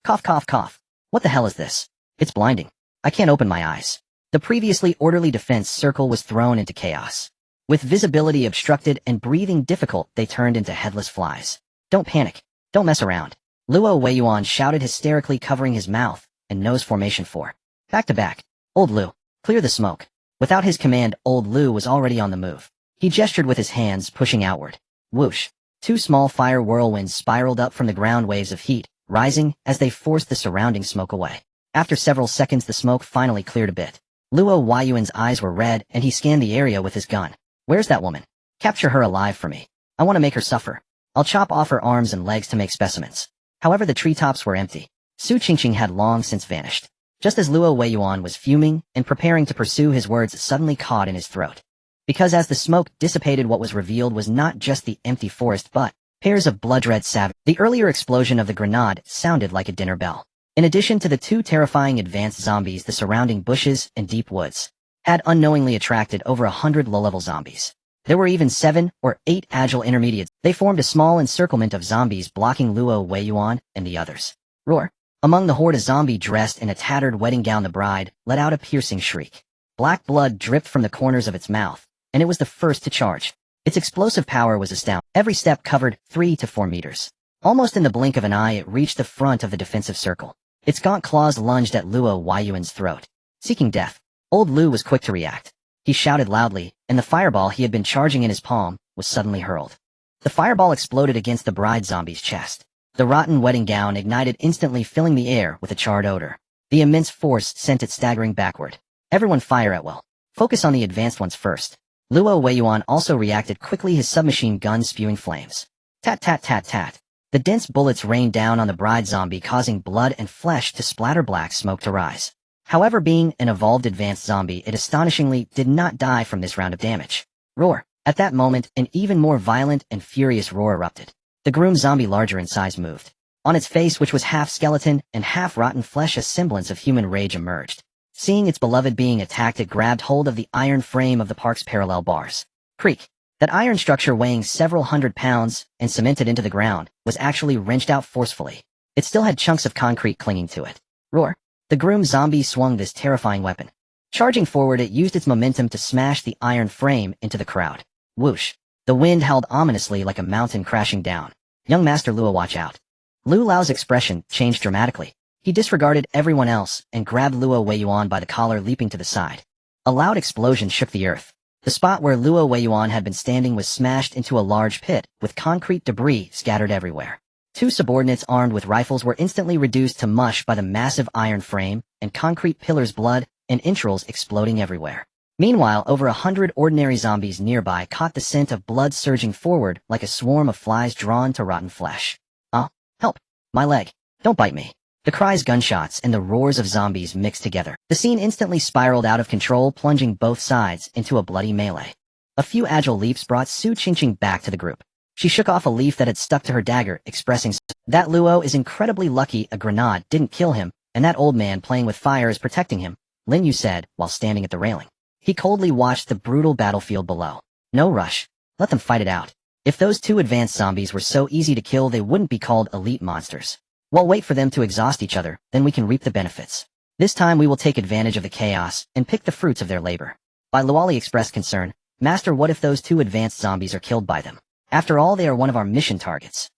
Cough cough cough. What the hell is this? It's blinding. I can't open my eyes. The previously orderly defense circle was thrown into chaos. With visibility obstructed and breathing difficult, they turned into headless flies. Don't panic. Don't mess around. Luo Weiyuan shouted hysterically, covering his mouth and nose formation 4. Back to back. Old Lu, clear the smoke. Without his command, Old Lu was already on the move. He gestured with his hands, pushing outward. Whoosh. 2 small fire whirlwinds spiraled up from the ground, waves of heat, rising as they forced the surrounding smoke away. After several seconds, the smoke finally cleared a bit. Luo Weiyuan's eyes were red, and he scanned the area with his gun. Where's that woman? Capture her alive for me. I want to make her suffer. I'll chop off her arms and legs to make specimens. However, the treetops were empty. Su Qingqing had long since vanished. Just as Luo Weiyuan was fuming and preparing to pursue, his words suddenly caught in his throat. Because as the smoke dissipated, what was revealed was not just the empty forest but pairs of blood-red savages. The earlier explosion of the grenade sounded like a dinner bell. In addition to the 2 terrifying advanced zombies, the surrounding bushes and deep woods had unknowingly attracted over 100 low-level zombies. There were even 7 or 8 agile intermediates. They formed a small encirclement of zombies, blocking Luo Weiyuan and the others. Roar. Among the horde, a zombie dressed in a tattered wedding gown, the bride, let out a piercing shriek. Black blood dripped from the corners of its mouth, and it was the first to charge. Its explosive power was astounding. Every step covered 3 to 4 meters. Almost in the blink of an eye, it reached the front of the defensive circle. Its gaunt claws lunged at Luo Weiyuan's throat. Seeking death, Old Lu was quick to react. He shouted loudly, and the fireball he had been charging in his palm was suddenly hurled. The fireball exploded against the bride zombie's chest. The rotten wedding gown ignited instantly, filling the air with a charred odor. The immense force sent it staggering backward. Everyone fire at will. Focus on the advanced ones first. Luo Weiyuan also reacted quickly, his submachine gun spewing flames. Tat tat tat tat. The dense bullets rained down on the bride zombie, causing blood and flesh to splatter, black smoke to rise. However, being an evolved advanced zombie, it astonishingly did not die from this round of damage. Roar. At that moment, an even more violent and furious roar erupted. The groomed zombie, larger in size, moved. On its face, which was half skeleton and half rotten flesh, a semblance of human rage emerged. Seeing its beloved being attacked, it grabbed hold of the iron frame of the park's parallel bars. Creak. That iron structure, weighing several hundred pounds and cemented into the ground, was actually wrenched out forcefully. It still had chunks of concrete clinging to it. Roar. The groomed zombie swung this terrifying weapon. Charging forward, it used its momentum to smash the iron frame into the crowd. Whoosh. The wind howled ominously like a mountain crashing down. Young Master Luo, watch out. Lu Lao's expression changed dramatically. He disregarded everyone else and grabbed Luo Weiyuan by the collar, leaping to the side. A loud explosion shook the earth. The spot where Luo Weiyuan had been standing was smashed into a large pit, with concrete debris scattered everywhere. 2 subordinates armed with rifles were instantly reduced to mush by the massive iron frame and concrete pillars, blood and entrails exploding everywhere. Meanwhile, over 100 ordinary zombies nearby caught the scent of blood surging forward like a swarm of flies drawn to rotten flesh. Oh, help! My leg! Don't bite me! The cries, gunshots, and the roars of zombies mixed together. The scene instantly spiraled out of control, plunging both sides into a bloody melee. A few agile leaps brought Su Qingqing back to the group. She shook off a leaf that had stuck to her dagger, expressing, "That Luo is incredibly lucky a grenade didn't kill him, and that old man playing with fire is protecting him," Lin Yu said, while standing at the railing. He coldly watched the brutal battlefield below. "No rush. Let them fight it out. If those two advanced zombies were so easy to kill, they wouldn't be called elite monsters. We'll wait for them to exhaust each other, then we can reap the benefits. This time we will take advantage of the chaos and pick the fruits of their labor." Bai Luoli expressed concern. "Master, what if those two advanced zombies are killed by them? After all, they are one of our mission targets.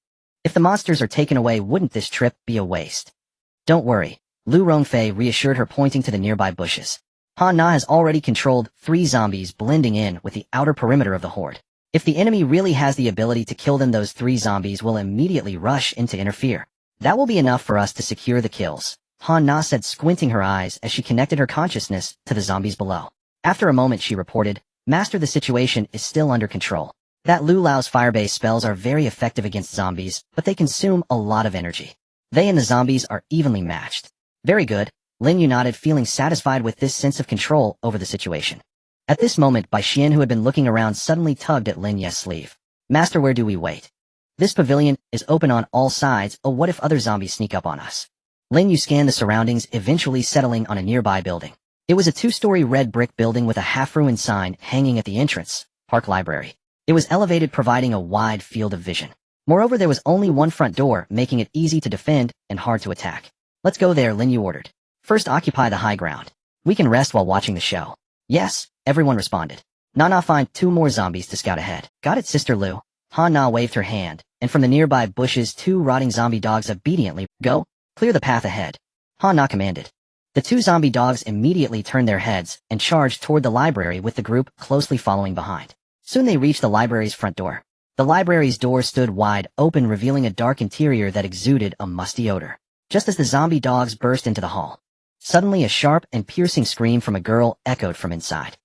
If the monsters are taken away, wouldn't this trip be a waste?" "Don't worry," Lu Rongfei reassured her, pointing to the nearby bushes. Han Na has already controlled 3 zombies, blending in with the outer perimeter of the horde. If the enemy really has the ability to kill them, those 3 zombies will immediately rush in to interfere. That will be enough for us to secure the kills, Han Na said, squinting her eyes as she connected her consciousness to the zombies below. After a moment she reported, "Master, the situation is still under control. That Lu Lao's fire-based spells are very effective against zombies, but they consume a lot of energy. They and the zombies are evenly matched." "Very good," Lin Yu nodded, feeling satisfied with this sense of control over the situation. At this moment, Bai Xian, who had been looking around, suddenly tugged at Lin Yu's sleeve. "Master, where do we wait? This pavilion is open on all sides. Oh, what if other zombies sneak up on us?" Lin Yu scanned the surroundings, eventually settling on a nearby building. It was a 2-story red brick building with a half-ruined sign hanging at the entrance, "Park Library." It was elevated, providing a wide field of vision. Moreover, there was only one front door, making it easy to defend and hard to attack. "Let's go there," Lin Yu ordered. "First, occupy the high ground. We can rest while watching the show." "Yes," everyone responded. "Nana, find 2 more zombies to scout ahead." "Got it, Sister Lu." Han Na waved her hand, and from the nearby bushes 2 rotting zombie dogs obediently, "Go, clear the path ahead," Han Na commanded. The 2 zombie dogs immediately turned their heads and charged toward the library, with the group closely following behind. Soon they reached the library's front door. The library's door stood wide open, revealing a dark interior that exuded a musty odor. Just as the zombie dogs burst into the hall, suddenly a sharp and piercing scream from a girl echoed from inside.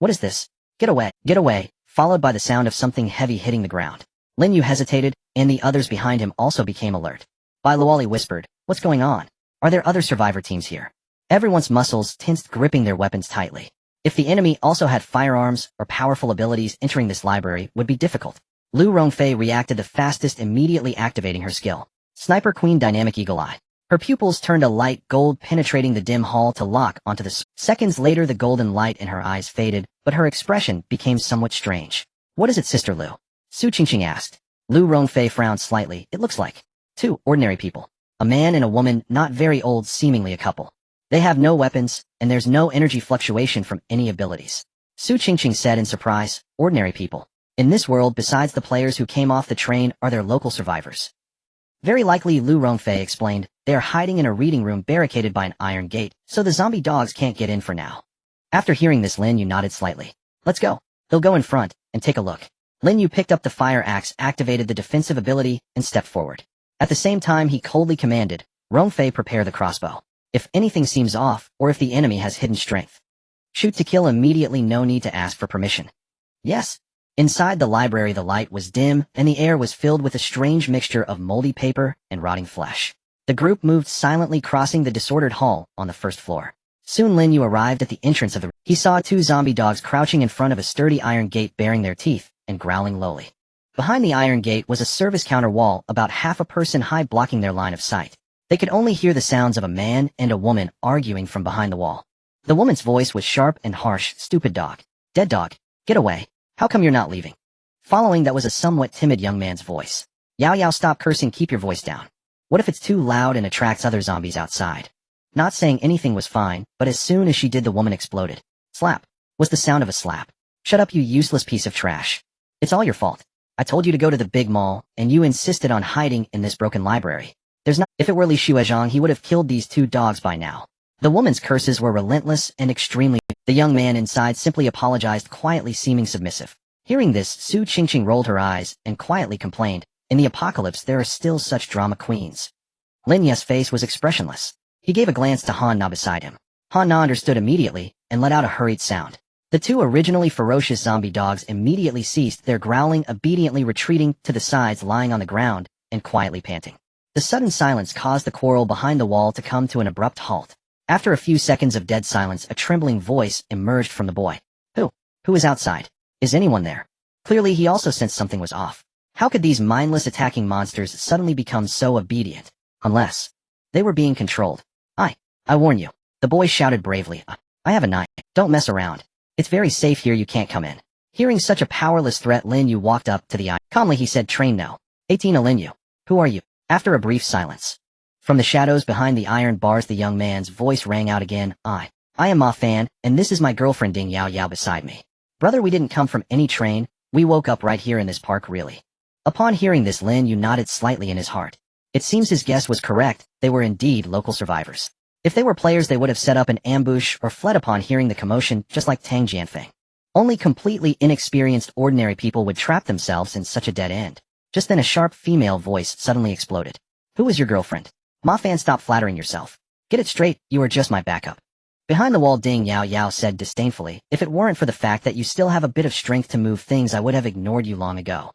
What is this? Get away," followed by the sound of something heavy hitting the ground. Lin Yu hesitated, and the others behind him also became alert. Bai Luoli whispered, "What's going on? Are there other survivor teams here?" Everyone's muscles tensed, gripping their weapons tightly. If the enemy also had firearms or powerful abilities, entering this library would be difficult. Lu Rongfei reacted the fastest, immediately activating her skill. Sniper Queen Dynamic Eagle Eye. Her pupils turned a light gold, penetrating the dim hall to lock onto the Seconds later, the golden light in her eyes faded, but her expression became somewhat strange. "What is it, Sister Lu?" Su Qingqing asked. Lu Rongfei frowned slightly. "It looks like 2 ordinary people. A man and a woman, not very old, seemingly a couple. They have no weapons, and there's no energy fluctuation from any abilities." Su Qingqing said in surprise, "Ordinary people. In this world, besides the players who came off the train, are there local survivors?" "Very likely," Lu Rongfei explained. "They are hiding in a reading room barricaded by an iron gate, so the zombie dogs can't get in for now." After hearing this, Lin Yu nodded slightly. "Let's go." They'll go in front and take a look. Lin Yu picked up the fire axe, activated the defensive ability, and stepped forward. At the same time, he coldly commanded, "Rongfei, prepare the crossbow. If anything seems off, or if the enemy has hidden strength, shoot to kill immediately, no need to ask for permission." "Yes." Inside the library, the light was dim, and the air was filled with a strange mixture of moldy paper and rotting flesh. The group moved silently, crossing the disordered hall on the first floor. Soon Lin Yu arrived at the entrance of the room. He saw 2 zombie dogs crouching in front of a sturdy iron gate, baring their teeth and growling lowly. Behind the iron gate was a service counter wall about half a person high, blocking their line of sight. They could only hear the sounds of a man and a woman arguing from behind the wall. The woman's voice was sharp and harsh. "Stupid dog. Dead dog. Get away. How come you're not leaving?" Following that was a somewhat timid young man's voice. "Yao Yao, stop cursing, keep your voice down. What if it's too loud and attracts other zombies outside?" Not saying anything was fine, but as soon as she did, the woman exploded. Slap was the sound of a slap. "Shut up, you useless piece of trash. It's all your fault. I told you to go to the big mall, and you insisted on hiding in this broken library. If it were Li Shuezhang, he would have killed these 2 dogs by now." The woman's curses were relentless and extremely. The young man inside simply apologized, quietly, seeming submissive. Hearing this, Su Qingqing rolled her eyes and quietly complained, "In the apocalypse, there are still such drama queens." Lin Yu's face was expressionless. He gave a glance to Han Na beside him. Han Na understood immediately and let out a hurried sound. The 2 originally ferocious zombie dogs immediately ceased their growling, obediently retreating to the sides, lying on the ground and quietly panting. The sudden silence caused the quarrel behind the wall to come to an abrupt halt. After a few seconds of dead silence, a trembling voice emerged from the boy. Who is outside? Is anyone there?" Clearly he also sensed something was off. How could these mindless attacking monsters suddenly become so obedient? Unless they were being controlled. I warn you. The boy shouted bravely. I have a knife. Don't mess around. It's very safe here, you can't come in. Hearing such a powerless threat, Lin Yu walked up to the eye. Calmly he said, Train no. 18 Lin Yu. Who are you? After a brief silence. From the shadows behind the iron bars the young man's voice rang out again. I am Ma Fan, and this is my girlfriend Ding Yao Yao beside me. Brother, we didn't come from any train, we woke up right here in this park really. Upon hearing this, Lin Yu nodded slightly in his heart. It seems his guess was correct, they were indeed local survivors. If they were players they would have set up an ambush or fled upon hearing the commotion just like Tang Jianfeng. Only completely inexperienced ordinary people would trap themselves in such a dead end. Just then a sharp female voice suddenly exploded. Who is your girlfriend? Ma Fan, stop flattering yourself. Get it straight, you are just my backup. Behind the wall Ding Yao Yao said disdainfully, if it weren't for the fact that you still have a bit of strength to move things I would have ignored you long ago.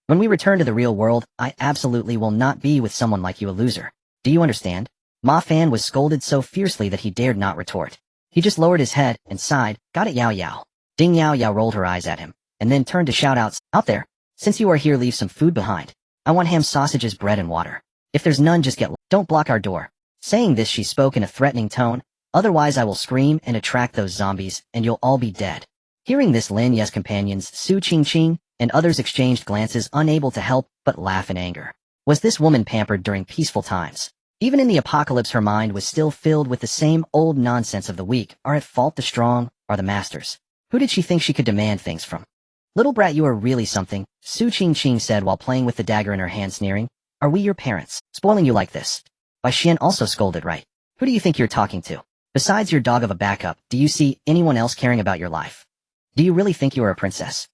When we return to the real world, I absolutely will not be with someone like you, a loser. Do you understand? Ma Fan was scolded so fiercely that he dared not retort. He just lowered his head and sighed, got it Yao Yao. Ding Yao Yao rolled her eyes at him, and then turned to shout out there, since you are here leave some food behind. I want ham, sausages, bread and water. If there's none just don't block our door. Saying this she spoke in a threatening tone, otherwise I will scream and attract those zombies and you'll all be dead. Hearing this Lin Yu's companions Su Qingqing and others exchanged glances unable to help but laugh in anger. Was this woman pampered during peaceful times? Even in the apocalypse her mind was still filled with the same old nonsense of the weak are at fault the strong, are the masters. Who did she think she could demand things from? Little brat, you are really something, Su Qingqing said while playing with the dagger in her hand, sneering. Are we your parents, spoiling you like this? Bai Xian also scolded, right? Who do you think you're talking to? Besides your dog of a backup, do you see anyone else caring about your life? Do you really think you are a princess?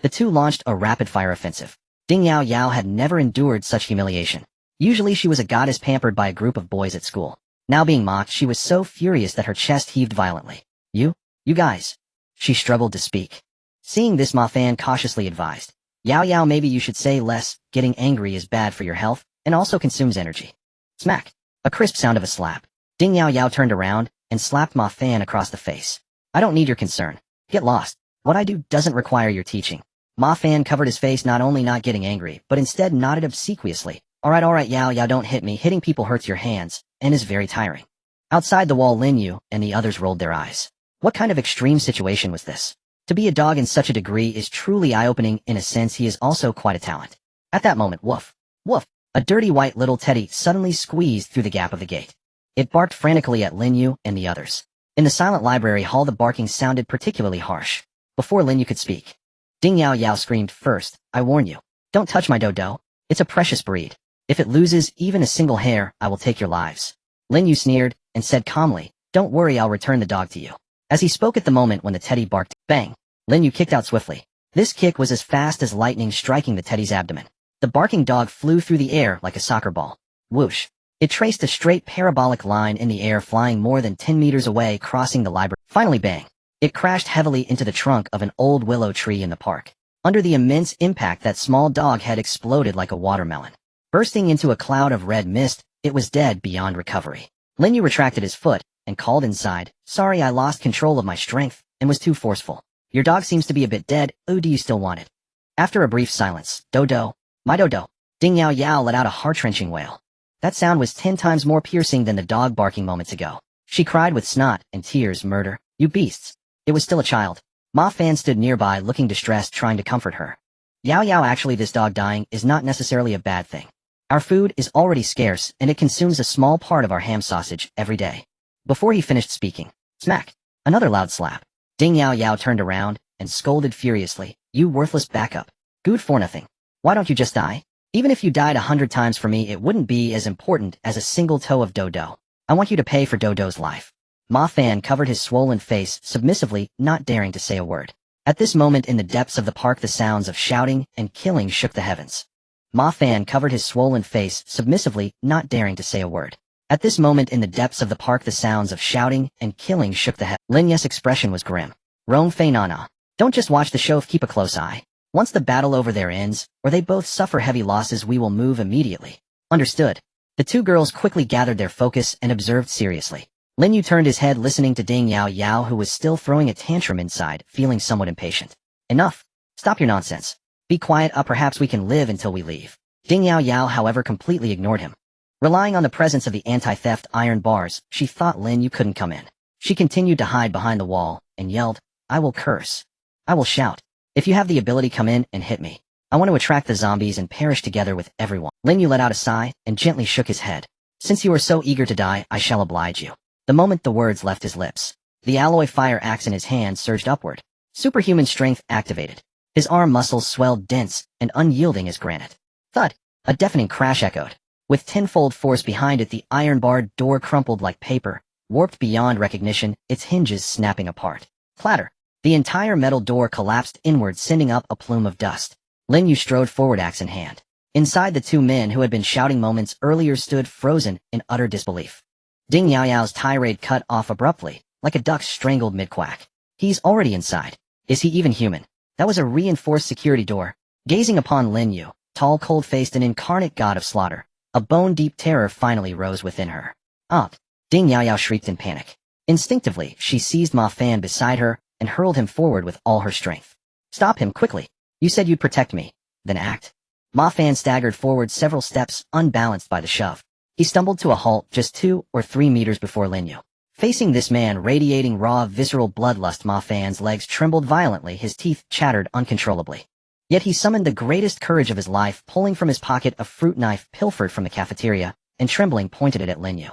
The two launched a rapid-fire offensive. Ding Yao Yao had never endured such humiliation. Usually she was a goddess pampered by a group of boys at school. Now being mocked, she was so furious that her chest heaved violently. You guys. She struggled to speak. Seeing this, Ma Fan cautiously advised. Yao Yao, maybe you should say less, getting angry is bad for your health, and also consumes energy. Smack. A crisp sound of a slap. Ding Yao Yao turned around, and slapped Ma Fan across the face. I don't need your concern. Get lost. What I do doesn't require your teaching. Ma Fan covered his face, not only not getting angry, but instead nodded obsequiously. Alright Yao Yao, don't hit me, hitting people hurts your hands, and is very tiring. Outside the wall Lin Yu and the others rolled their eyes. What kind of extreme situation was this? To be a dog in such a degree is truly eye-opening. In a sense he is also quite a talent. At that moment, woof, woof, a dirty white little teddy suddenly squeezed through the gap of the gate. It barked frantically at Lin Yu and the others. In the silent library hall the barking sounded particularly harsh. Before Lin Yu could speak, Ding Yao Yao screamed first, I warn you, don't touch my dodo. It's a precious breed. If it loses even a single hair, I will take your lives. Lin Yu sneered and said calmly, don't worry, I'll return the dog to you. As he spoke at the moment when the teddy barked, bang, Lin Yu kicked out swiftly. This kick was as fast as lightning, striking the teddy's abdomen. The barking dog flew through the air like a soccer ball. Whoosh. It traced a straight parabolic line in the air, flying more than 10 meters away, crossing the library. Finally, bang. It crashed heavily into the trunk of an old willow tree in the park. Under the immense impact, that small dog had exploded like a watermelon. Bursting into a cloud of red mist, it was dead beyond recovery. Lin Yu retracted his foot and called inside, sorry, I lost control of my strength and was too forceful. Your dog seems to be a bit dead. Oh, do you still want it? After a brief silence, Dodo, my Dodo. Ding Yao Yao let out a heart-wrenching wail. That sound was 10 times more piercing than the dog barking moments ago. She cried with snot and tears, murder, you beasts. It was still a child. Ma Fan stood nearby looking distressed, trying to comfort her. Yao Yao, actually this dog dying is not necessarily a bad thing. Our food is already scarce and it consumes a small part of our ham sausage every day. Before he finished speaking, smack, another loud slap. Ding Yao Yao turned around and scolded furiously, you worthless backup. Good for nothing. Why don't you just die? Even if you died 100 times for me, it wouldn't be as important as a single toe of Dodo. I want you to pay for Dodo's life. Ma Fan covered his swollen face submissively, not daring to say a word. At this moment in the depths of the park the sounds of shouting and killing shook the heavens. Ma Fan covered his swollen face submissively, not daring to say a word. At this moment in the depths of the park the sounds of shouting and killing shook the heavens. Lin Yu's expression was grim. Rong Fei Nana. Don't just watch the show, keep a close eye. Once the battle over there ends, or they both suffer heavy losses, we will move immediately. Understood. The two girls quickly gathered their focus and observed seriously. Lin Yu turned his head, listening to Ding Yao Yao, who was still throwing a tantrum inside, feeling somewhat impatient. Enough. Stop your nonsense. Be quiet, perhaps we can live until we leave. Ding Yao, however, completely ignored him. Relying on the presence of the anti-theft iron bars, she thought Lin Yu couldn't come in. She continued to hide behind the wall and yelled, I will curse. I will shout. If you have the ability, come in and hit me. I want to attract the zombies and perish together with everyone. Lin Yu let out a sigh and gently shook his head. Since you are so eager to die, I shall oblige you. The moment the words left his lips, the alloy fire axe in his hand surged upward. Superhuman strength activated. His arm muscles swelled dense and unyielding as granite. Thud! A deafening crash echoed. With tenfold force behind it, the iron-barred door crumpled like paper, warped beyond recognition, its hinges snapping apart. Clatter! The entire metal door collapsed inward, sending up a plume of dust. Lin Yu strode forward, axe in hand. Inside, the two men who had been shouting moments earlier stood frozen in utter disbelief. Ding Yao's tirade cut off abruptly, like a duck strangled mid-quack. He's already inside. Is he even human? That was a reinforced security door. Gazing upon Lin Yu, tall, cold-faced, and incarnate god of slaughter, a bone-deep terror finally rose within her. Up! Ding Yao shrieked in panic. Instinctively, she seized Ma Fan beside her and hurled him forward with all her strength. Stop him, quickly! You said you'd protect me. Then act. Ma Fan staggered forward several steps, unbalanced by the shove. He stumbled to a halt just 2 or 3 meters before Lin Yu. Facing this man radiating raw, visceral bloodlust, Ma Fan's legs trembled violently, his teeth chattered uncontrollably. Yet he summoned the greatest courage of his life, pulling from his pocket a fruit knife pilfered from the cafeteria, and trembling pointed it at Lin Yu.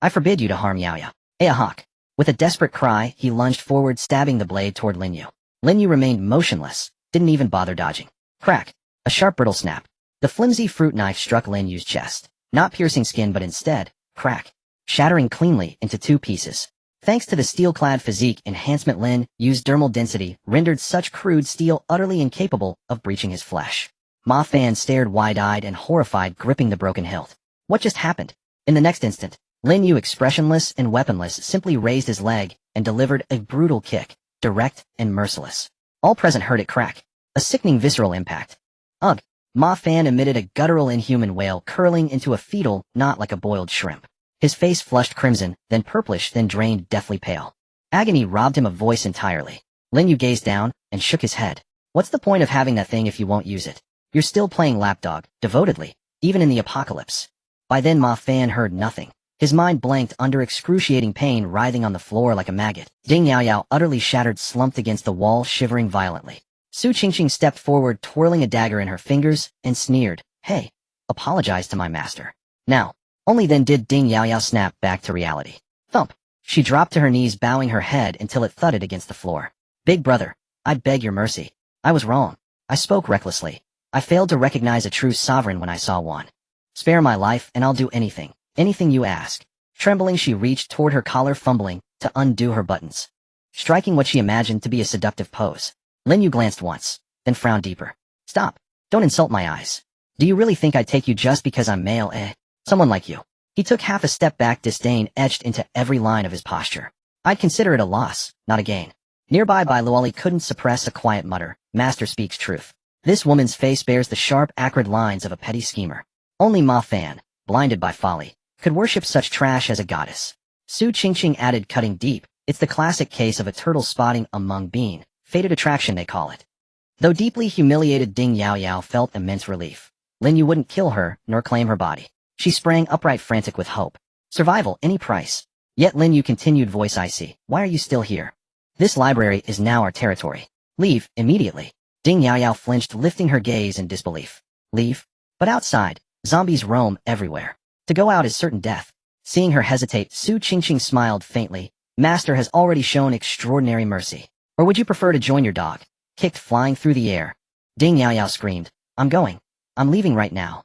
I forbid you to harm Yao. Hawk. With a desperate cry, he lunged forward, stabbing the blade toward Lin Yu. Lin Yu remained motionless, didn't even bother dodging. Crack! A sharp brittle snap. The flimsy fruit knife struck Lin Yu's chest, not piercing skin but instead, crack, shattering cleanly into 2 pieces. Thanks to the steel-clad physique enhancement, Lin Yu's dermal density rendered such crude steel utterly incapable of breaching his flesh. Ma Fan stared wide-eyed and horrified, gripping the broken hilt. What just happened? In the next instant, Lin Yu, expressionless and weaponless, simply raised his leg and delivered a brutal kick, direct and merciless. All present heard it crack. A sickening visceral impact. Ugh! Ma Fan emitted a guttural inhuman wail, curling into a fetal knot like a boiled shrimp. His face flushed crimson, then purplish, then drained deathly pale. Agony robbed him of voice entirely. Lin Yu gazed down and shook his head. What's the point of having that thing if you won't use it? You're still playing lapdog, devotedly, even in the apocalypse. By then Ma Fan heard nothing. His mind blanked under excruciating pain, writhing on the floor like a maggot. Ding Yao, utterly shattered, slumped against the wall, shivering violently. Su Qingqing stepped forward, twirling a dagger in her fingers, and sneered, Hey, apologize to my master. Now. Only then did Ding Yao snap back to reality. Thump! She dropped to her knees, bowing her head until it thudded against the floor. Big brother, I beg your mercy. I was wrong. I spoke recklessly. I failed to recognize a true sovereign when I saw one. Spare my life and I'll do anything. Anything you ask. Trembling, she reached toward her collar, fumbling to undo her buttons, striking what she imagined to be a seductive pose. Lin Yu glanced once, then frowned deeper. Stop. Don't insult my eyes. Do you really think I'd take you just because I'm male, Someone like you. He took half a step back, disdain etched into every line of his posture. I'd consider it a loss, not a gain. Nearby, Luoli couldn't suppress a quiet mutter. Master speaks truth. This woman's face bears the sharp, acrid lines of a petty schemer. Only Ma Fan, blinded by folly, could worship such trash as a goddess. Su Qingqing added, cutting deep, it's the classic case of a turtle spotting a mung bean. Fated attraction, they call it. Though deeply humiliated, Ding Yao felt immense relief. Lin Yu wouldn't kill her, nor claim her body. She sprang upright, frantic with hope. Survival, any price. Yet Lin Yu continued, voice icy. Why are you still here? This library is now our territory. Leave, immediately. Ding Yao flinched, lifting her gaze in disbelief. Leave? But outside, zombies roam everywhere. To go out is certain death. Seeing her hesitate, Su Qingqing smiled faintly. Master has already shown extraordinary mercy. Or would you prefer to join your dog? Kicked flying through the air. Ding Yao screamed. I'm going. I'm leaving right now.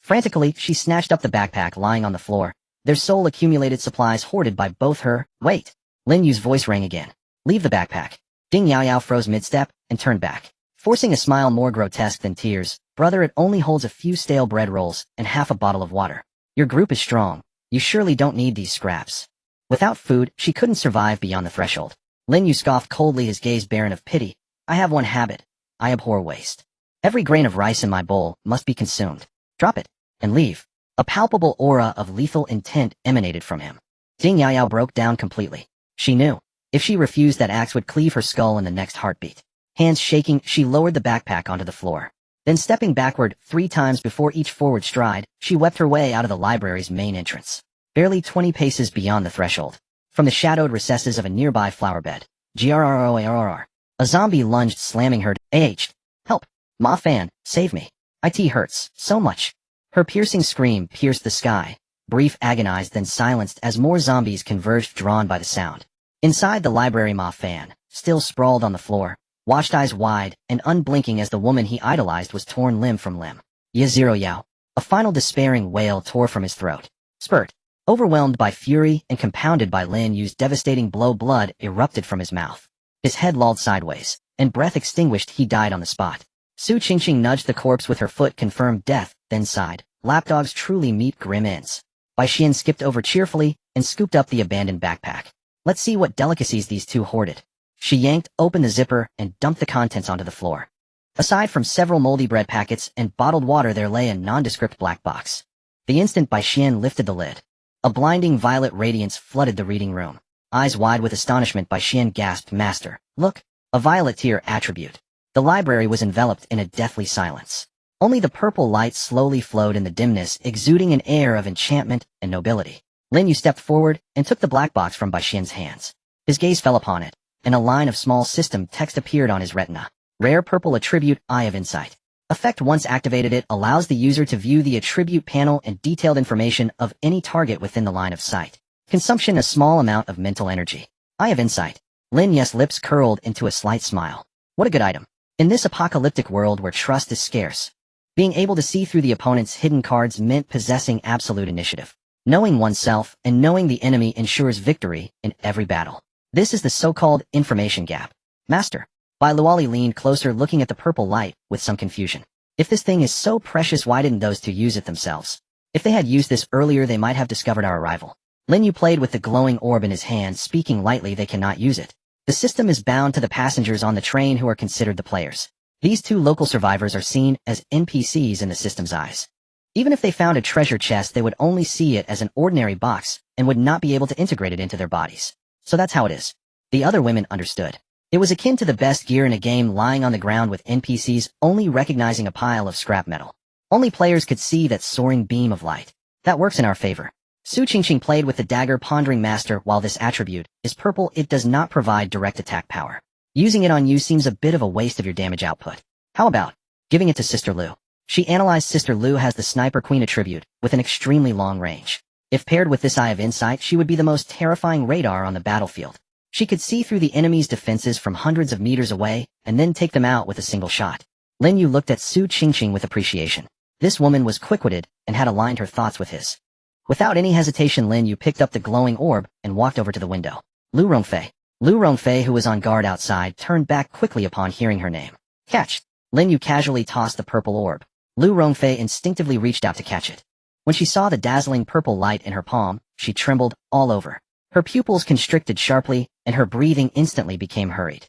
Frantically, she snatched up the backpack lying on the floor, their sole accumulated supplies hoarded by both her. Wait! Lin Yu's voice rang again. Leave the backpack. Ding Yao froze mid-step and turned back, forcing a smile more grotesque than tears. Brother, it only holds a few stale bread rolls and half a bottle of water. Your group is strong. You surely don't need these scraps. Without food, she couldn't survive beyond the threshold. Lin Yu scoffed coldly, his gaze barren of pity. I have one habit. I abhor waste. Every grain of rice in my bowl must be consumed. Drop it. And leave. A palpable aura of lethal intent emanated from him. Ding Yao broke down completely. She knew. If she refused, that axe would cleave her skull in the next heartbeat. Hands shaking, she lowered the backpack onto the floor. Then stepping backward 3 times before each forward stride, she wept her way out of the library's main entrance. Barely 20 paces beyond the threshold, from the shadowed recesses of a nearby flower bed, grrrr, a zombie lunged, slamming her. Help! Ma Fan, save me. It hurts, so much. Her piercing scream pierced the sky, brief, agonized, then silenced as more zombies converged, drawn by the sound. Inside the library, Ma Fan, still sprawled on the floor, watched, eyes wide and unblinking, as the woman he idolized was torn limb from limb. Yao. A final despairing wail tore from his throat. Spurt. Overwhelmed by fury and compounded by Lin Yu's devastating blow, blood erupted from his mouth. His head lolled sideways, and breath extinguished, he died on the spot. Su Qingqing nudged the corpse with her foot, confirmed death, then sighed. Lapdogs truly meet grim ends. Bai Xian skipped over cheerfully and scooped up the abandoned backpack. Let's see what delicacies these two hoarded. She yanked open the zipper and dumped the contents onto the floor. Aside from several moldy bread packets and bottled water, there lay a nondescript black box. The instant Bai Xian lifted the lid, a blinding violet radiance flooded the reading room. Eyes wide with astonishment, Bai Xian gasped, Master, look! A violet tier attribute. The library was enveloped in a deathly silence. Only the purple light slowly flowed in the dimness, exuding an air of enchantment and nobility. Lin Yu stepped forward and took the black box from Bai Xian's hands. His gaze fell upon it, and a line of small system text appeared on his retina. Rare purple attribute, Eye of Insight. Effect once activated, it allows the user to view the attribute panel and detailed information of any target within the line of sight. Consumption, a small amount of mental energy. Eye of Insight. Lin Yu's lips curled into a slight smile. What a good item. In this apocalyptic world where trust is scarce, being able to see through the opponent's hidden cards meant possessing absolute initiative. Knowing oneself and knowing the enemy ensures victory in every battle. This is the so-called information gap. Master. Bai Luoli leaned closer, looking at the purple light with some confusion. If this thing is so precious, why didn't those two use it themselves? If they had used this earlier, they might have discovered our arrival. Lin Yu played with the glowing orb in his hand, speaking lightly. They cannot use it. The system is bound to the passengers on the train, who are considered the players. These two local survivors are seen as NPCs in the system's eyes. Even if they found a treasure chest, they would only see it as an ordinary box and would not be able to integrate it into their bodies. So that's how it is. The other women understood. It was akin to the best gear in a game lying on the ground, with NPCs only recognizing a pile of scrap metal. Only players could see that soaring beam of light. That works in our favor. Su Qingqing played with the dagger, pondering. Master, while this attribute is purple, it does not provide direct attack power. Using it on you seems a bit of a waste of your damage output. How about giving it to Sister Lu? She analyzed. Sister Lu has the Sniper Queen attribute, with an extremely long range. If paired with this Eye of Insight, she would be the most terrifying radar on the battlefield. She could see through the enemy's defenses from hundreds of meters away, and then take them out with a single shot. Lin Yu looked at Su Qingqing with appreciation. This woman was quick-witted, and had aligned her thoughts with his. Without any hesitation, Lin Yu picked up the glowing orb, and walked over to the window. Lu Rongfei. Lu Rongfei, who was on guard outside, turned back quickly upon hearing her name. Catch! Lin Yu casually tossed the purple orb. Lu Rongfei instinctively reached out to catch it. When she saw the dazzling purple light in her palm, she trembled all over. Her pupils constricted sharply, and her breathing instantly became hurried.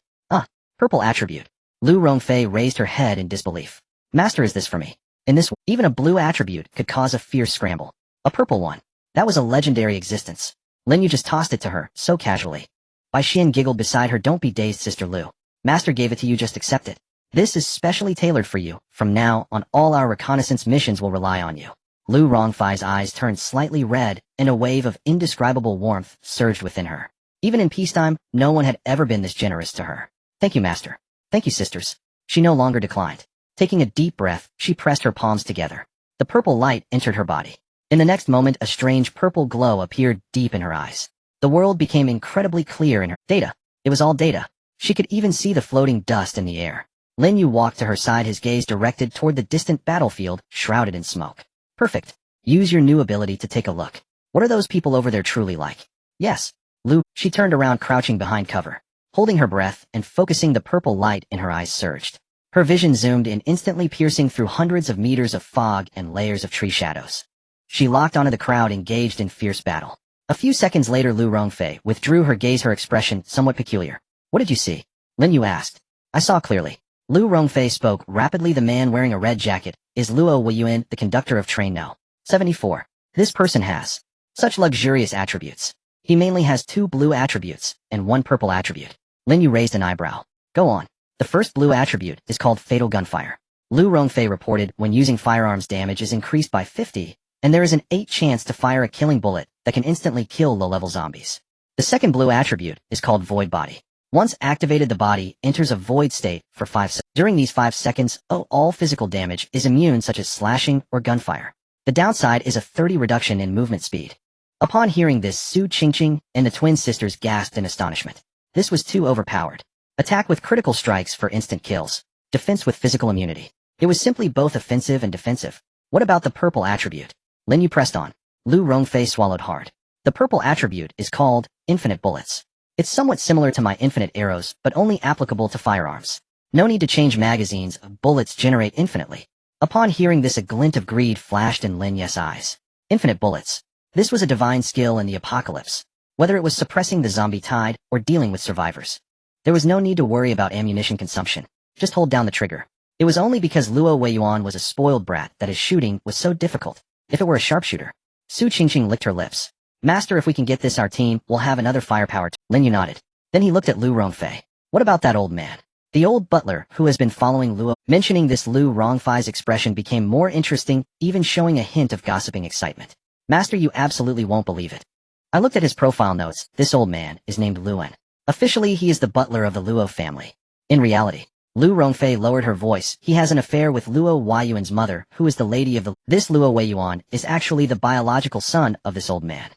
Purple attribute. Lu Rongfei raised her head in disbelief. Master, is this for me? In this, even a blue attribute could cause a fierce scramble. A purple one. That was a legendary existence. Lin Yu just tossed it to her, so casually. Bai Xian giggled beside her. Don't be dazed, Sister Lu. Master gave it to you, just accept it. This is specially tailored for you. From now on, all our reconnaissance missions will rely on you. Lu Rongfei's eyes turned slightly red, and a wave of indescribable warmth surged within her. Even in peacetime, no one had ever been this generous to her. Thank you, Master. Thank you, sisters. She no longer declined. Taking a deep breath, she pressed her palms together. The purple light entered her body. In the next moment, a strange purple glow appeared deep in her eyes. The world became incredibly clear in her data. It was all data. She could even see the floating dust in the air. Lin Yu walked to her side, his gaze directed toward the distant battlefield, shrouded in smoke. Perfect. Use your new ability to take a look. What are those people over there truly like? Yes. Lu. She turned around, crouching behind cover. Holding her breath and focusing, the purple light in her eyes surged. Her vision zoomed in, instantly piercing through hundreds of meters of fog and layers of tree shadows. She locked onto the crowd, engaged in fierce battle. A few seconds later, Lu Rongfei withdrew her gaze, her expression somewhat peculiar. What did you see? Lin Yu asked. I saw clearly. Lu Rongfei spoke rapidly. The man wearing a red jacket is Luo Weiyuan, the conductor of train No. 74. This person has such luxurious attributes. He mainly has 2 blue attributes and 1 purple attribute. Lin Yu raised an eyebrow. Go on. The first blue attribute is called fatal gunfire. Lu Rongfei reported when using firearms damage is increased by 50, and there is an 8 chance to fire a killing bullet that can instantly kill low-level zombies. The second blue attribute is called void body. Once activated, the body enters a void state for 5 seconds. During these 5 seconds, all physical damage is immune, such as slashing or gunfire. The downside is a 30 reduction in movement speed. Upon hearing this, Su Qingqing and the twin sisters gasped in astonishment. This was too overpowered. Attack with critical strikes for instant kills. Defense with physical immunity. It was simply both offensive and defensive. What about the purple attribute? Lin Yu pressed on. Lu Rongfei swallowed hard. The purple attribute is called infinite bullets. It's somewhat similar to my infinite arrows, but only applicable to firearms. No need to change magazines, bullets generate infinitely. Upon hearing this, a glint of greed flashed in Lin Yu's eyes. Infinite bullets. This was a divine skill in the apocalypse. Whether it was suppressing the zombie tide or dealing with survivors. There was no need to worry about ammunition consumption. Just hold down the trigger. It was only because Luo Weiyuan was a spoiled brat that his shooting was so difficult. If it were a sharpshooter. Su Qingqing licked her lips. Master, if we can get this, our team will have another firepower. Lin Yu nodded. Then he looked at Lu Rongfei. What about that old man? The old butler who has been following Luo. Mentioning this, Lu Rongfei's expression became more interesting, even showing a hint of gossiping excitement. Master, you absolutely won't believe it. I looked at his profile notes. This old man is named Luan. Officially, he is the butler of the Luo family. In reality, Lu Rongfei lowered her voice. He has an affair with Luo Weiyuan's mother, who is the lady of the... This Luo Weiyuan is actually the biological son of this old man.